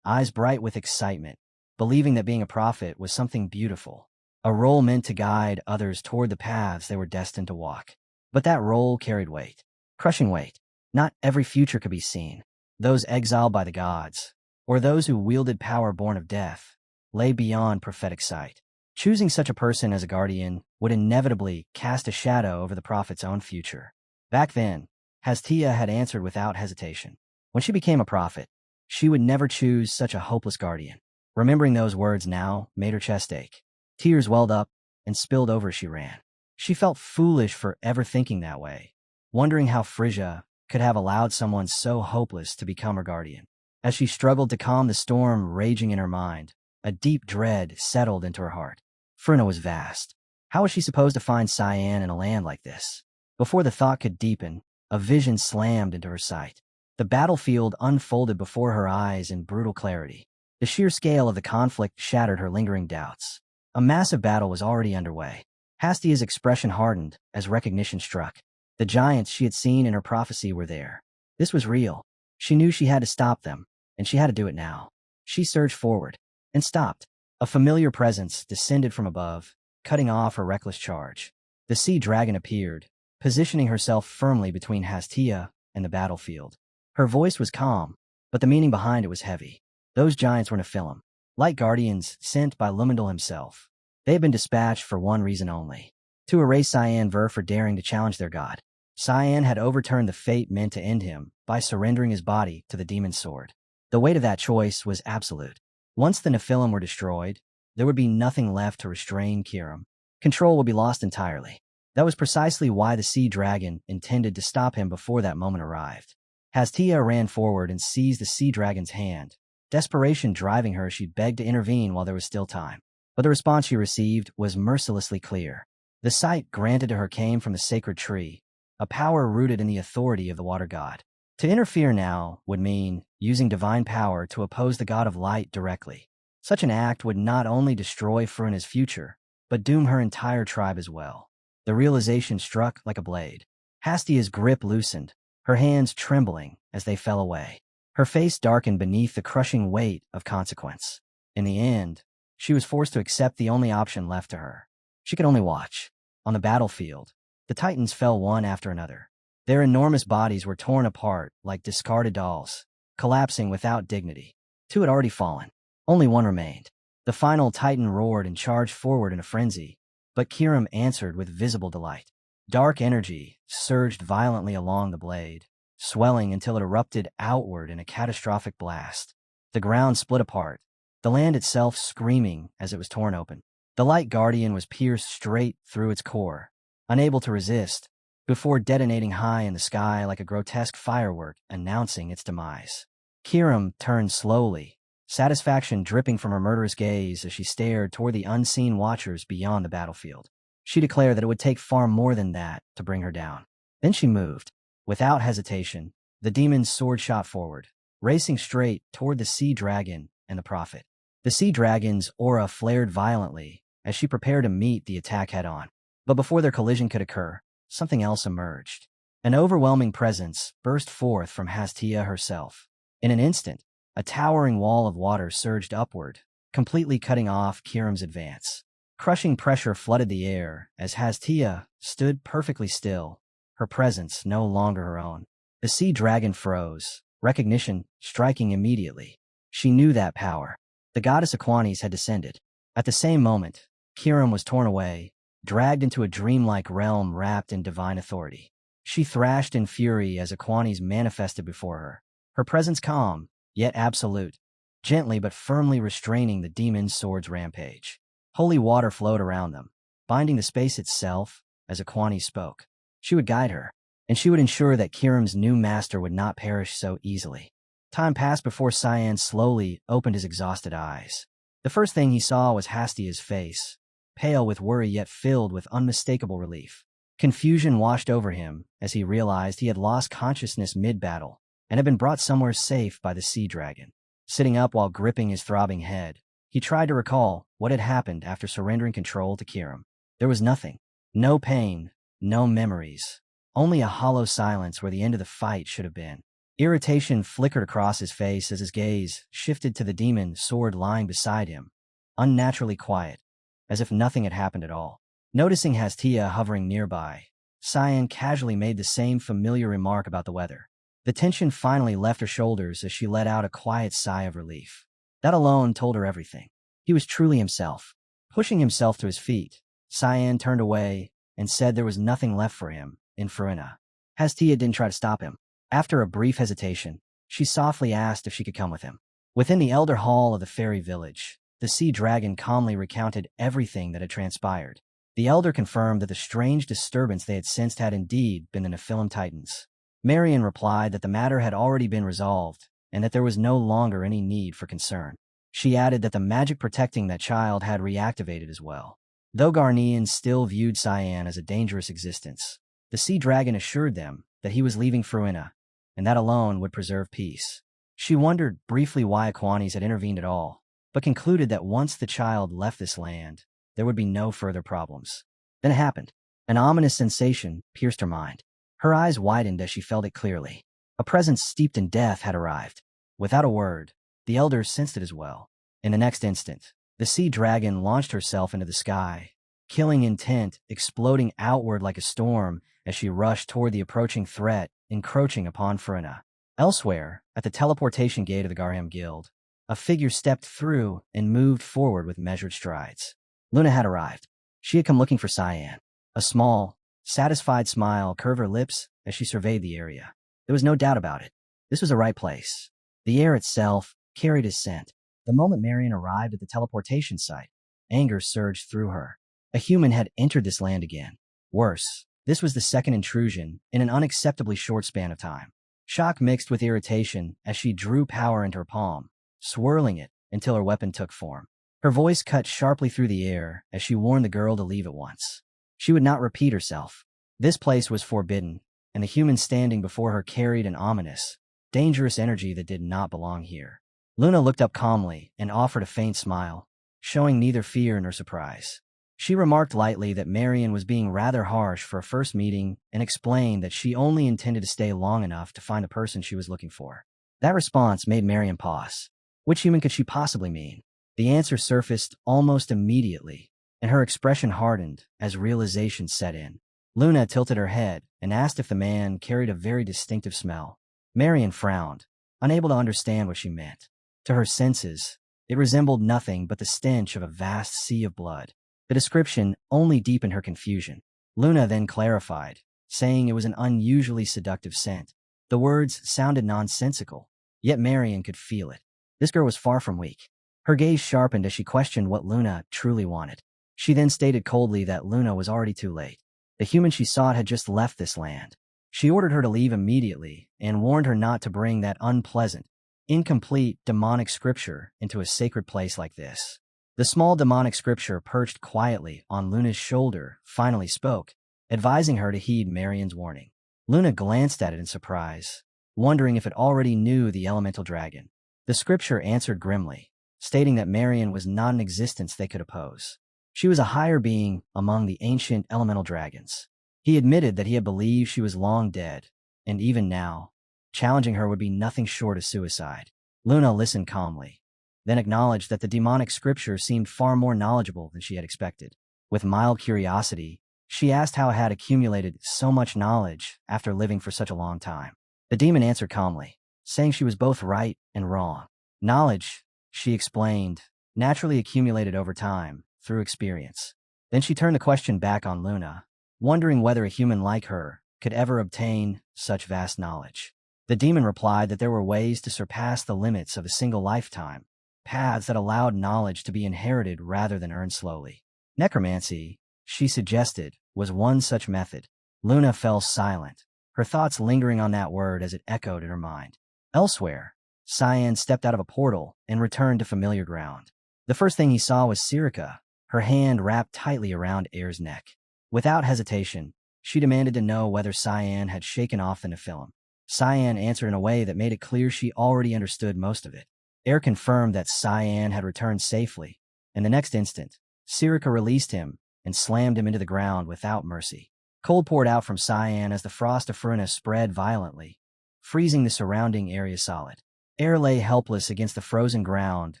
Speaker 1: eyes bright with excitement, believing that being a prophet was something beautiful, a role meant to guide others toward the paths they were destined to walk. But that role carried weight, crushing weight. Not every future could be seen. Those exiled by the gods, or those who wielded power born of death, lay beyond prophetic sight. Choosing such a person as a guardian would inevitably cast a shadow over the prophet's own future. Back then, Hastia had answered without hesitation. When she became a prophet, she would never choose such a hopeless guardian. Remembering those words now made her chest ache. Tears welled up and spilled over as she ran. She felt foolish for ever thinking that way, wondering how Frisia could have allowed someone so hopeless to become her guardian. As she struggled to calm the storm raging in her mind, a deep dread settled into her heart. Fuina was vast. How was she supposed to find Cyan in a land like this? Before the thought could deepen, a vision slammed into her sight. The battlefield unfolded before her eyes in brutal clarity. The sheer scale of the conflict shattered her lingering doubts. A massive battle was already underway. Hastia's expression hardened as recognition struck. The giants she had seen in her prophecy were there. This was real. She knew she had to stop them, and she had to do it now. She surged forward and stopped. A familiar presence descended from above, cutting off her reckless charge. The sea dragon appeared, positioning herself firmly between Hastia and the battlefield. Her voice was calm, but the meaning behind it was heavy. Those giants were Nephilim, light guardians sent by Lumendal himself. They had been dispatched for one reason only: to erase Cyan Ver for daring to challenge their god. Cyan had overturned the fate meant to end him by surrendering his body to the demon's sword. The weight of that choice was absolute. Once the Nephilim were destroyed, there would be nothing left to restrain Kiram. Control would be lost entirely. That was precisely why the sea dragon intended to stop him before that moment arrived. Hastia ran forward and seized the sea dragon's hand, desperation driving her as she begged to intervene while there was still time. But the response she received was mercilessly clear. The sight granted to her came from the sacred tree, a power rooted in the authority of the water god. To interfere now would mean using divine power to oppose the god of light directly. Such an act would not only destroy Fuina's future, but doom her entire tribe as well. The realization struck like a blade. Hastia's grip loosened, her hands trembling as they fell away. Her face darkened beneath the crushing weight of consequence. In the end, she was forced to accept the only option left to her. She could only watch. On the battlefield, the Titans fell one after another. Their enormous bodies were torn apart like discarded dolls, collapsing without dignity. Two had already fallen. Only one remained. The final Titan roared and charged forward in a frenzy, but Kiram answered with visible delight. Dark energy surged violently along the blade, swelling until it erupted outward in a catastrophic blast. The ground split apart, the land itself screaming as it was torn open. The light guardian was pierced straight through its core, unable to resist, before detonating high in the sky like a grotesque firework announcing its demise. Kiram turned slowly, satisfaction dripping from her murderous gaze as she stared toward the unseen watchers beyond the battlefield. She declared that it would take far more than that to bring her down. Then she moved. Without hesitation, the demon's sword shot forward, racing straight toward the sea dragon and the prophet. The sea dragon's aura flared violently as she prepared to meet the attack head-on. But before their collision could occur, something else emerged. An overwhelming presence burst forth from Hastia herself. In an instant, a towering wall of water surged upward, completely cutting off Kiram's advance. Crushing pressure flooded the air as Hastia stood perfectly still, her presence no longer her own. The sea dragon froze, recognition striking immediately. She knew that power. The goddess Aquanis had descended. At the same moment, Kiram was torn away, dragged into a dreamlike realm wrapped in divine authority. She thrashed in fury as Aquanis manifested before her, her presence calm, yet absolute, gently but firmly restraining the demon's sword's rampage. Holy water flowed around them, binding the space itself as Aquanis spoke. She would guide her, and she would ensure that Kiram's new master would not perish so easily. Time passed before Cyan slowly opened his exhausted eyes. The first thing he saw was Hastia's face, pale with worry yet filled with unmistakable relief. Confusion washed over him as he realized he had lost consciousness mid-battle and had been brought somewhere safe by the sea dragon. Sitting up while gripping his throbbing head, He tried to recall what had happened after surrendering control to Kirim. There was nothing. No pain, no memories. Only a hollow silence where the end of the fight should have been. Irritation flickered across his face as his gaze shifted to the demon sword lying beside him, unnaturally quiet, as if nothing had happened at all. Noticing Hastia hovering nearby, Cyan casually made the same familiar remark about the weather. The tension finally left her shoulders as she let out a quiet sigh of relief. That alone told her everything. He was truly himself. Pushing himself to his feet, Cyan turned away and said there was nothing left for him in Fuina. Hastia didn't try to stop him. After a brief hesitation, she softly asked if she could come with him. Within the elder hall of the fairy village, the sea dragon calmly recounted everything that had transpired. The elder confirmed that the strange disturbance they had sensed had indeed been the Nephilim Titans. Marian replied that the matter had already been resolved and that there was no longer any need for concern. She added that the magic protecting that child had reactivated as well. Though Garnians still viewed Cyan as a dangerous existence, the sea dragon assured them that he was leaving Fuina, and that alone would preserve peace. She wondered briefly why Aquanis had intervened at all, but concluded that once the child left this land, there would be no further problems. Then it happened. An ominous sensation pierced her mind. Her eyes widened as she felt it clearly. A presence steeped in death had arrived. Without a word, the elder sensed it as well. In the next instant, the sea dragon launched herself into the sky, killing intent, exploding outward like a storm as she rushed toward the approaching threat, encroaching upon Fuina. Elsewhere, at the teleportation gate of the Garham Guild, a figure stepped through and moved forward with measured strides. Luna had arrived. She had come looking for Cyan. A small, satisfied smile curved her lips as she surveyed the area. There was no doubt about it. This was the right place. The air itself carried his scent. The moment Marian arrived at the teleportation site, anger surged through her. A human had entered this land again. Worse, this was the second intrusion in an unacceptably short span of time. Shock mixed with irritation as she drew power into her palm, swirling it until her weapon took form. Her voice cut sharply through the air as she warned the girl to leave at once. She would not repeat herself. This place was forbidden, and the human standing before her carried an ominous, dangerous energy that did not belong here. Luna looked up calmly and offered a faint smile, showing neither fear nor surprise. She remarked lightly that Marian was being rather harsh for a first meeting and explained that she only intended to stay long enough to find the person she was looking for. That response made Marian pause. Which human could she possibly mean? The answer surfaced almost immediately, and her expression hardened as realization set in. Luna tilted her head and asked if the man carried a very distinctive smell. Marian frowned, unable to understand what she meant. To her senses, it resembled nothing but the stench of a vast sea of blood. The description only deepened her confusion. Luna then clarified, saying it was an unusually seductive scent. The words sounded nonsensical, yet Marian could feel it. This girl was far from weak. Her gaze sharpened as she questioned what Luna truly wanted. She then stated coldly that Luna was already too late. The human she sought had just left this land. She ordered her to leave immediately and warned her not to bring that unpleasant, incomplete demonic scripture into a sacred place like this. The small demonic scripture perched quietly on Luna's shoulder finally spoke, advising her to heed Marian's warning. Luna glanced at it in surprise, wondering if it already knew the elemental dragon. The scripture answered grimly, stating that Marian was not an existence they could oppose. She was a higher being among the ancient elemental dragons. He admitted that he had believed she was long dead, and even now, challenging her would be nothing short of suicide. Luna listened calmly, then acknowledged that the demonic scripture seemed far more knowledgeable than she had expected. With mild curiosity, she asked how it had accumulated so much knowledge after living for such a long time. The demon answered calmly, saying she was both right and wrong. Knowledge, she explained, naturally accumulated over time, through experience. Then she turned the question back on Luna, wondering whether a human like her could ever obtain such vast knowledge. The demon replied that there were ways to surpass the limits of a single lifetime, paths that allowed knowledge to be inherited rather than earned slowly. Necromancy, she suggested, was one such method. Luna fell silent, her thoughts lingering on that word as it echoed in her mind. Elsewhere, Cyan stepped out of a portal and returned to familiar ground. The first thing he saw was Sera, her hand wrapped tightly around Air's neck. Without hesitation, she demanded to know whether Cyan had shaken off the Nephilim. Cyan answered in a way that made it clear she already understood most of it. Air confirmed that Cyan had returned safely, and the next instant, Sera released him and slammed him into the ground without mercy. Cold poured out from Cyan as the frost of Fuina spread violently, freezing the surrounding area solid. Air lay helpless against the frozen ground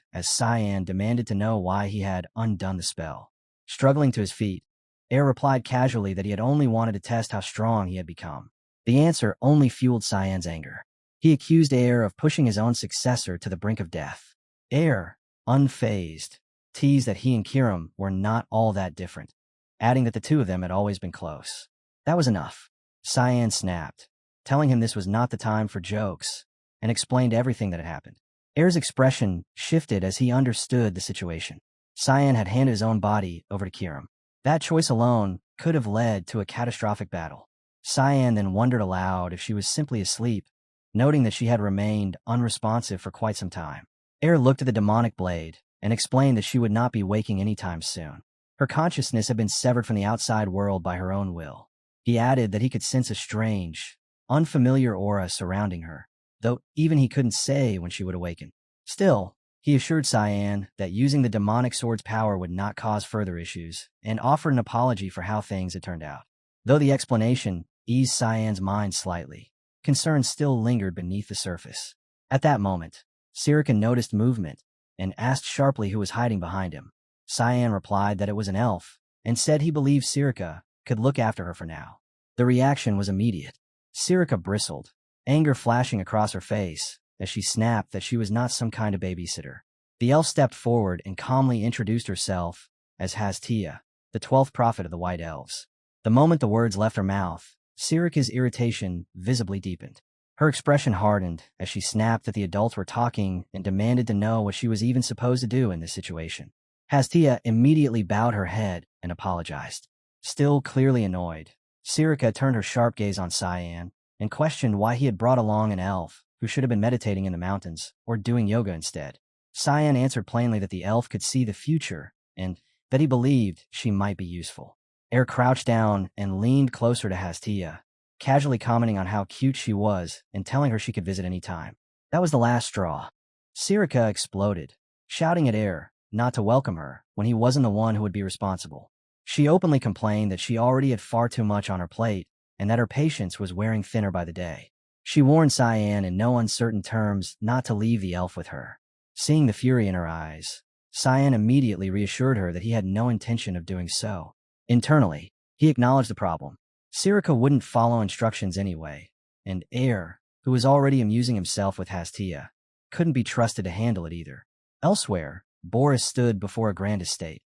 Speaker 1: as Cyan demanded to know why he had undone the spell. Struggling to his feet, Air replied casually that he had only wanted to test how strong he had become. The answer only fueled Cyan's anger. He accused Air of pushing his own successor to the brink of death. Air, unfazed, teased that he and Kiram were not all that different, adding that the two of them had always been close. That was enough. Cyan snapped, telling him this was not the time for jokes, and explained everything that had happened. Air's expression shifted as he understood the situation. Cyan had handed his own body over to Kiram. That choice alone could have led to a catastrophic battle. Cyan then wondered aloud if she was simply asleep, noting that she had remained unresponsive for quite some time. Air looked at the demonic blade and explained that she would not be waking anytime soon. Her consciousness had been severed from the outside world by her own will. He added that he could sense a strange, unfamiliar aura surrounding her, though even he couldn't say when she would awaken. Still, he assured Cyan that using the demonic sword's power would not cause further issues, and offered an apology for how things had turned out. Though the explanation eased Cyan's mind slightly, concern still lingered beneath the surface. At that moment, Sera noticed movement and asked sharply who was hiding behind him. Cyan replied that it was an elf, and said he believed Sera could look after her for now. The reaction was immediate. Sera bristled, anger flashing across her face, as she snapped that she was not some kind of babysitter. The elf stepped forward and calmly introduced herself as Hastia, the 12th prophet of the White Elves. The moment the words left her mouth, Sera's irritation visibly deepened. Her expression hardened as she snapped that the adults were talking and demanded to know what she was even supposed to do in this situation. Hastia immediately bowed her head and apologized. Still clearly annoyed, Sera turned her sharp gaze on Cyan and questioned why he had brought along an elf who should have been meditating in the mountains or doing yoga instead. Cyan answered plainly that the elf could see the future and that he believed she might be useful. Air crouched down and leaned closer to Hastia, casually commenting on how cute she was and telling her she could visit any time. That was the last straw. Sera exploded, shouting at Air not to welcome her when he wasn't the one who would be responsible. She openly complained that she already had far too much on her plate and that her patience was wearing thinner by the day. She warned Cyan in no uncertain terms not to leave the elf with her. Seeing the fury in her eyes, Cyan immediately reassured her that he had no intention of doing so. Internally, he acknowledged the problem. Sera wouldn't follow instructions anyway, and Air, who was already amusing himself with Hastia, couldn't be trusted to handle it either. Elsewhere, Boris stood before a grand estate,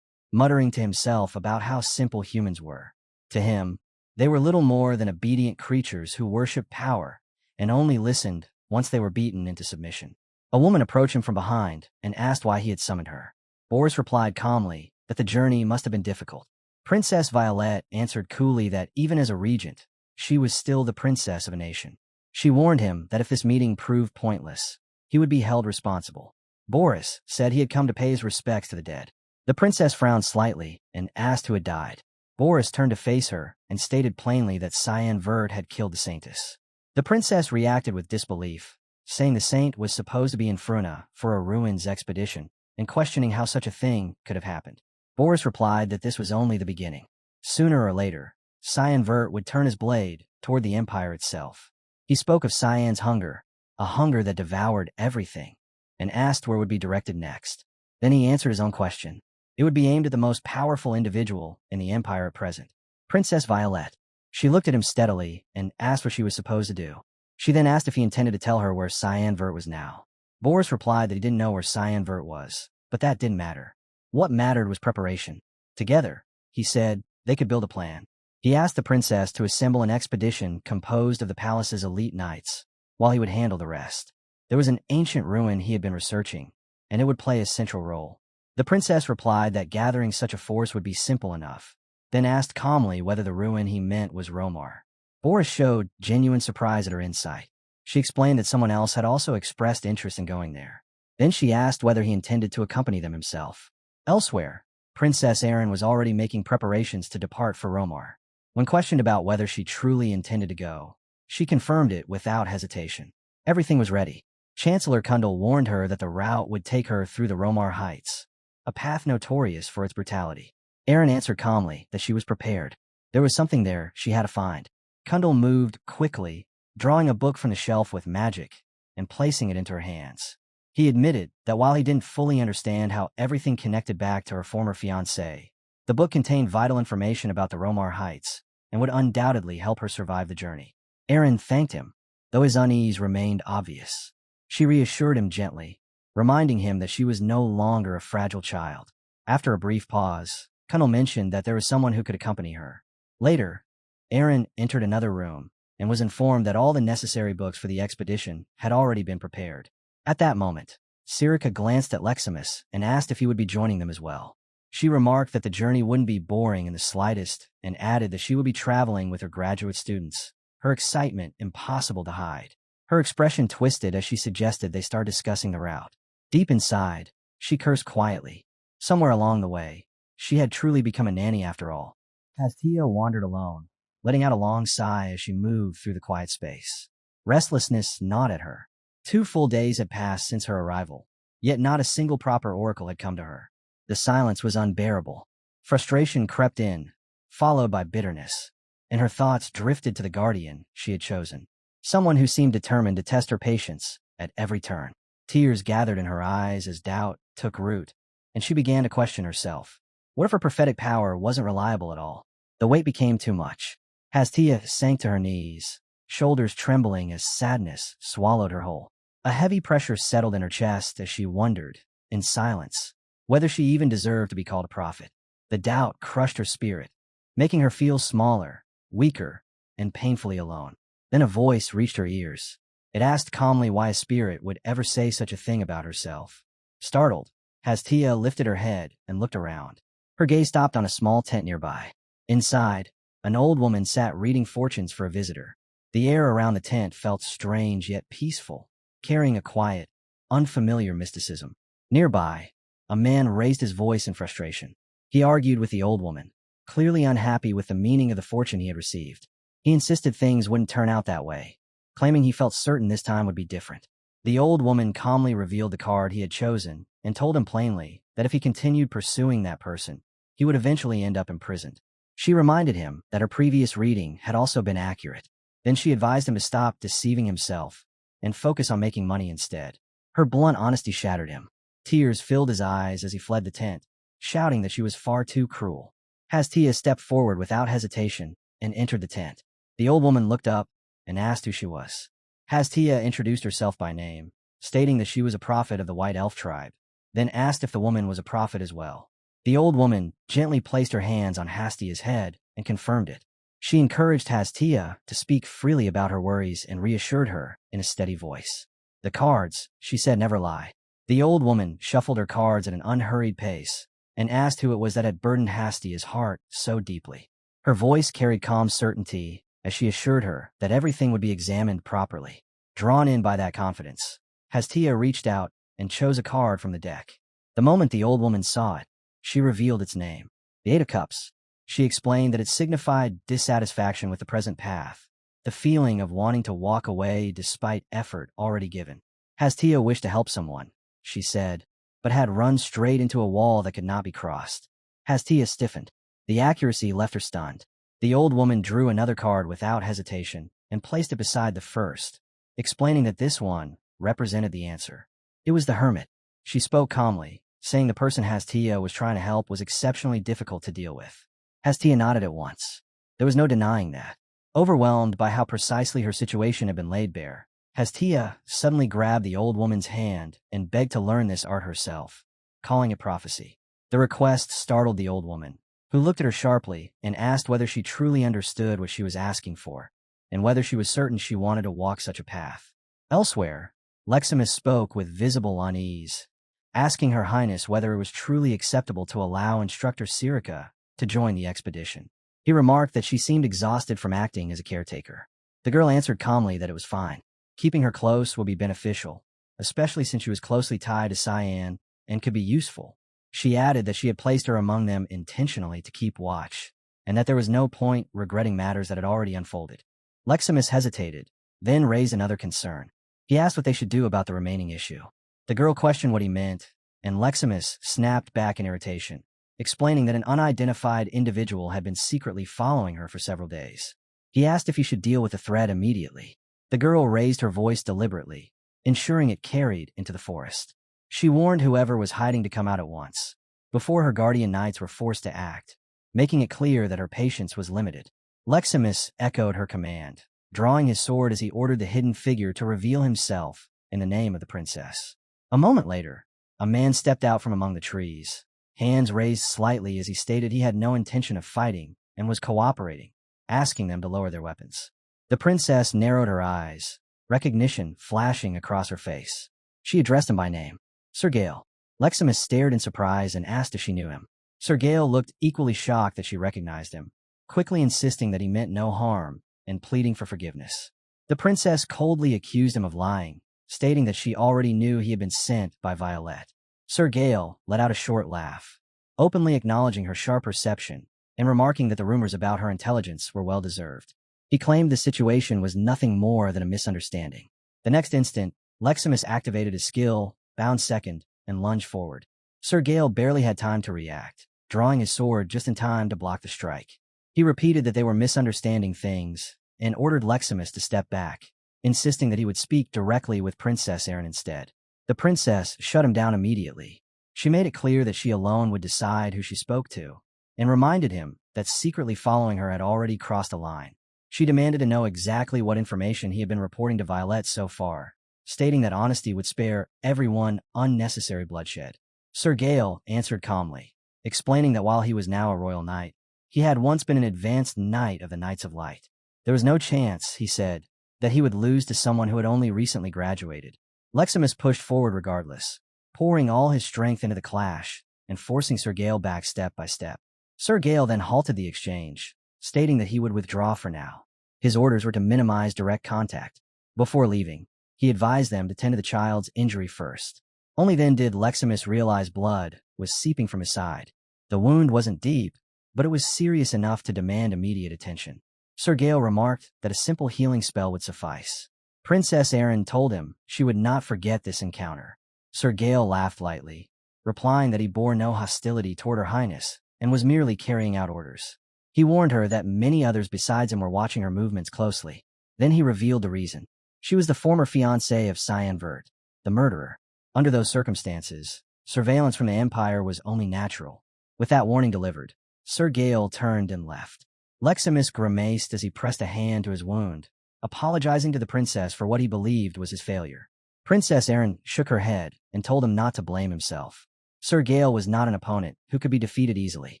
Speaker 1: muttering to himself about how simple humans were. To him, they were little more than obedient creatures who worshipped power and only listened once they were beaten into submission. A woman approached him from behind and asked why he had summoned her. Boris replied calmly that the journey must have been difficult. Princess Violet answered coolly that even as a regent, she was still the princess of a nation. She warned him that if this meeting proved pointless, he would be held responsible. Boris said he had come to pay his respects to the dead. The princess frowned slightly and asked who had died. Boris turned to face her and stated plainly that Cyan Vert had killed the saintess. The princess reacted with disbelief, saying the saint was supposed to be in Fuina for a ruins expedition, and questioning how such a thing could have happened. Boris replied that this was only the beginning. Sooner or later, Cyan Vert would turn his blade toward the empire itself. He spoke of Cyan's hunger, a hunger that devoured everything, and asked where it would be directed next. Then he answered his own question. It would be aimed at the most powerful individual in the empire at present, Princess Violet. She looked at him steadily and asked what she was supposed to do. She then asked if he intended to tell her where Cyan Vert was now. Boris replied that he didn't know where Cyan Vert was, but that didn't matter. What mattered was preparation. Together, he said, they could build a plan. He asked the princess to assemble an expedition composed of the palace's elite knights, while he would handle the rest. There was an ancient ruin he had been researching, and it would play a central role. The princess replied that gathering such a force would be simple enough, then asked calmly whether the ruin he meant was Romar. Boris showed genuine surprise at her insight. She explained that someone else had also expressed interest in going there. Then she asked whether he intended to accompany them himself. Elsewhere, Princess Erin was already making preparations to depart for Romar. When questioned about whether she truly intended to go, she confirmed it without hesitation. Everything was ready. Chancellor Kundal warned her that the route would take her through the Romar Heights, a path notorious for its brutality. Erin answered calmly that she was prepared. There was something there she had to find. Kundal moved quickly, drawing a book from the shelf with magic and placing it into her hands. He admitted that while he didn't fully understand how everything connected back to her former fiancé, the book contained vital information about the Romar Heights and would undoubtedly help her survive the journey. Erin thanked him, though his unease remained obvious. She reassured him gently, reminding him that she was no longer a fragile child. After a brief pause, Kundal mentioned that there was someone who could accompany her. Later, Erin entered another room and was informed that all the necessary books for the expedition had already been prepared. At that moment, Sera glanced at Leximus and asked if he would be joining them as well. She remarked that the journey wouldn't be boring in the slightest and added that she would be traveling with her graduate students, her excitement impossible to hide. Her expression twisted as she suggested they start discussing the route. Deep inside, she cursed quietly. Somewhere along the way, she had truly become a nanny after all. Hastia wandered alone, letting out a long sigh as she moved through the quiet space. Restlessness gnawed at her. 2 full days had passed since her arrival, yet not a single proper oracle had come to her. The silence was unbearable. Frustration crept in, followed by bitterness, and her thoughts drifted to the guardian she had chosen. Someone who seemed determined to test her patience at every turn. Tears gathered in her eyes as doubt took root, and she began to question herself. What if her prophetic power wasn't reliable at all? The weight became too much. Hastia sank to her knees, shoulders trembling as sadness swallowed her whole. A heavy pressure settled in her chest as she wondered, in silence, whether she even deserved to be called a prophet. The doubt crushed her spirit, making her feel smaller, weaker, and painfully alone. Then a voice reached her ears. It asked calmly why a spirit would ever say such a thing about herself. Startled, Hastia lifted her head and looked around. Her gaze stopped on a small tent nearby. Inside, an old woman sat reading fortunes for a visitor. The air around the tent felt strange yet peaceful, carrying a quiet, unfamiliar mysticism. Nearby, a man raised his voice in frustration. He argued with the old woman, clearly unhappy with the meaning of the fortune he had received. He insisted things wouldn't turn out that way, claiming he felt certain this time would be different. The old woman calmly revealed the card he had chosen and told him plainly that if he continued pursuing that person, he would eventually end up imprisoned. She reminded him that her previous reading had also been accurate. Then she advised him to stop deceiving himself and focus on making money instead. Her blunt honesty shattered him. Tears filled his eyes as he fled the tent, shouting that she was far too cruel. Hastia stepped forward without hesitation and entered the tent. The old woman looked up and asked who she was. Hastia introduced herself by name, stating that she was a prophet of the White Elf tribe, then asked if the woman was a prophet as well. The old woman gently placed her hands on Hastia's head and confirmed it. She encouraged Hastia to speak freely about her worries and reassured her in a steady voice. The cards, she said, never lie. The old woman shuffled her cards at an unhurried pace and asked who it was that had burdened Hastia's heart so deeply. Her voice carried calm certainty as she assured her that everything would be examined properly. Drawn in by that confidence, Hastia reached out and chose a card from the deck. The moment the old woman saw it, she revealed its name. The Eight of Cups. She explained that it signified dissatisfaction with the present path, the feeling of wanting to walk away despite effort already given. Hastia wished to help someone, she said, but had run straight into a wall that could not be crossed. Hastia stiffened. The accuracy left her stunned. The old woman drew another card without hesitation and placed it beside the first, explaining that this one represented the answer. It was the Hermit. She spoke calmly, saying the person Hastia was trying to help was exceptionally difficult to deal with. Hastia nodded at once. There was no denying that. Overwhelmed by how precisely her situation had been laid bare, Hastia suddenly grabbed the old woman's hand and begged to learn this art herself, calling it prophecy. The request startled the old woman, who looked at her sharply and asked whether she truly understood what she was asking for, and whether she was certain she wanted to walk such a path. Elsewhere, Leximus spoke with visible unease, asking Her Highness whether it was truly acceptable to allow instructor Sera to join the expedition. He remarked that she seemed exhausted from acting as a caretaker. The girl answered calmly that it was fine. Keeping her close would be beneficial, especially since she was closely tied to Cyan and could be useful. She added that she had placed her among them intentionally to keep watch, and that there was no point regretting matters that had already unfolded. Leximus hesitated, then raised another concern. He asked what they should do about the remaining issue. The girl questioned what he meant, and Leximus snapped back in irritation, explaining that an unidentified individual had been secretly following her for several days. He asked if he should deal with the threat immediately. The girl raised her voice deliberately, ensuring it carried into the forest. She warned whoever was hiding to come out at once, before her guardian knights were forced to act, making it clear that her patience was limited. Leximus echoed her command, drawing his sword as he ordered the hidden figure to reveal himself in the name of the princess. A moment later, a man stepped out from among the trees, hands raised slightly as he stated he had no intention of fighting and was cooperating, asking them to lower their weapons. The princess narrowed her eyes, recognition flashing across her face. She addressed him by name. Sir Gale. Leximus stared in surprise and asked if she knew him. Sir Gale looked equally shocked that she recognized him, quickly insisting that he meant no harm and pleading for forgiveness. The princess coldly accused him of lying, stating that she already knew he had been sent by Violet. Sir Gale let out a short laugh, openly acknowledging her sharp perception and remarking that the rumors about her intelligence were well-deserved. He claimed the situation was nothing more than a misunderstanding. The next instant, Leximus activated his skill, bound second, and lunged forward. Sir Gale barely had time to react, drawing his sword just in time to block the strike. He repeated that they were misunderstanding things and ordered Leximus to step back, insisting that he would speak directly with Princess Erin instead. The princess shut him down immediately. She made it clear that she alone would decide who she spoke to, and reminded him that secretly following her had already crossed a line. She demanded to know exactly what information he had been reporting to Violet so far, stating that honesty would spare everyone unnecessary bloodshed. Sir Gale answered calmly, explaining that while he was now a royal knight, he had once been an advanced knight of the Knights of Light. There was no chance, he said, that he would lose to someone who had only recently graduated. Leximus pushed forward regardless, pouring all his strength into the clash and forcing Sir Gale back step by step. Sir Gale then halted the exchange, stating that he would withdraw for now. His orders were to minimize direct contact. Before leaving, he advised them to tend to the child's injury first. Only then did Leximus realize blood was seeping from his side. The wound wasn't deep, but it was serious enough to demand immediate attention. Sir Gale remarked that a simple healing spell would suffice. Princess Erin told him she would not forget this encounter. Sir Gale laughed lightly, replying that he bore no hostility toward Her Highness and was merely carrying out orders. He warned her that many others besides him were watching her movements closely. Then he revealed the reason. She was the former fiancée of Cyan Vert, the murderer. Under those circumstances, surveillance from the Empire was only natural. With that warning delivered, Sir Gale turned and left. Leximus grimaced as he pressed a hand to his wound, apologizing to the princess for what he believed was his failure. Princess Erin shook her head and told him not to blame himself. Sir Gale was not an opponent who could be defeated easily.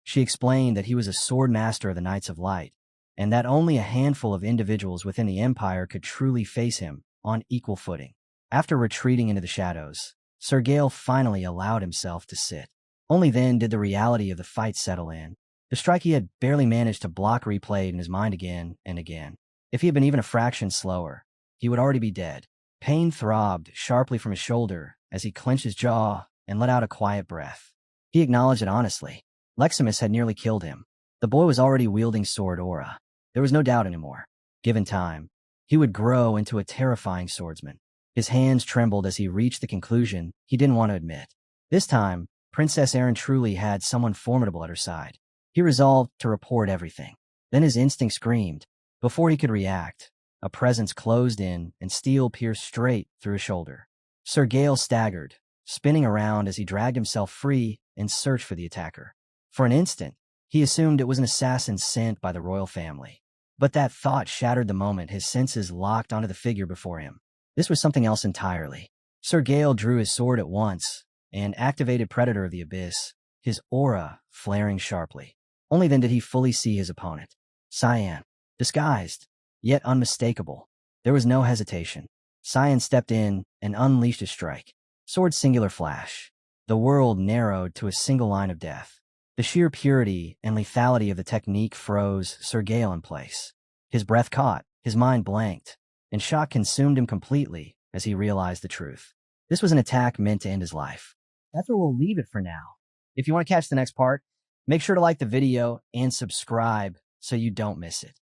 Speaker 1: She explained that he was a sword master of the Knights of Light, and that only a handful of individuals within the Empire could truly face him on equal footing. After retreating into the shadows, Sir Gale finally allowed himself to sit. Only then did the reality of the fight settle in. The strike he had barely managed to block replayed in his mind again and again. If he had been even a fraction slower, he would already be dead. Pain throbbed sharply from his shoulder as he clenched his jaw and let out a quiet breath. He acknowledged it honestly. Leximus had nearly killed him. The boy was already wielding sword aura. There was no doubt anymore. Given time, he would grow into a terrifying swordsman. His hands trembled as he reached the conclusion he didn't want to admit. This time, Princess Erin truly had someone formidable at her side. He resolved to report everything. Then his instinct screamed. Before he could react, a presence closed in and steel pierced straight through his shoulder. Sir Gale staggered, spinning around as he dragged himself free and searched for the attacker. For an instant, he assumed it was an assassin sent by the royal family. But that thought shattered the moment his senses locked onto the figure before him. This was something else entirely. Sir Gale drew his sword at once and activated Predator of the Abyss, his aura flaring sharply. Only then did he fully see his opponent. Cyan, disguised, yet unmistakable. There was no hesitation. Cyan stepped in and unleashed his strike. Sword singular flash. The world narrowed to a single line of death. The sheer purity and lethality of the technique froze Sir Gale in place. His breath caught, his mind blanked, and shock consumed him completely as he realized the truth. This was an attack meant to end his life. That's where we'll leave it for now. If you want to catch the next part, make sure to like the video and subscribe so you don't miss it.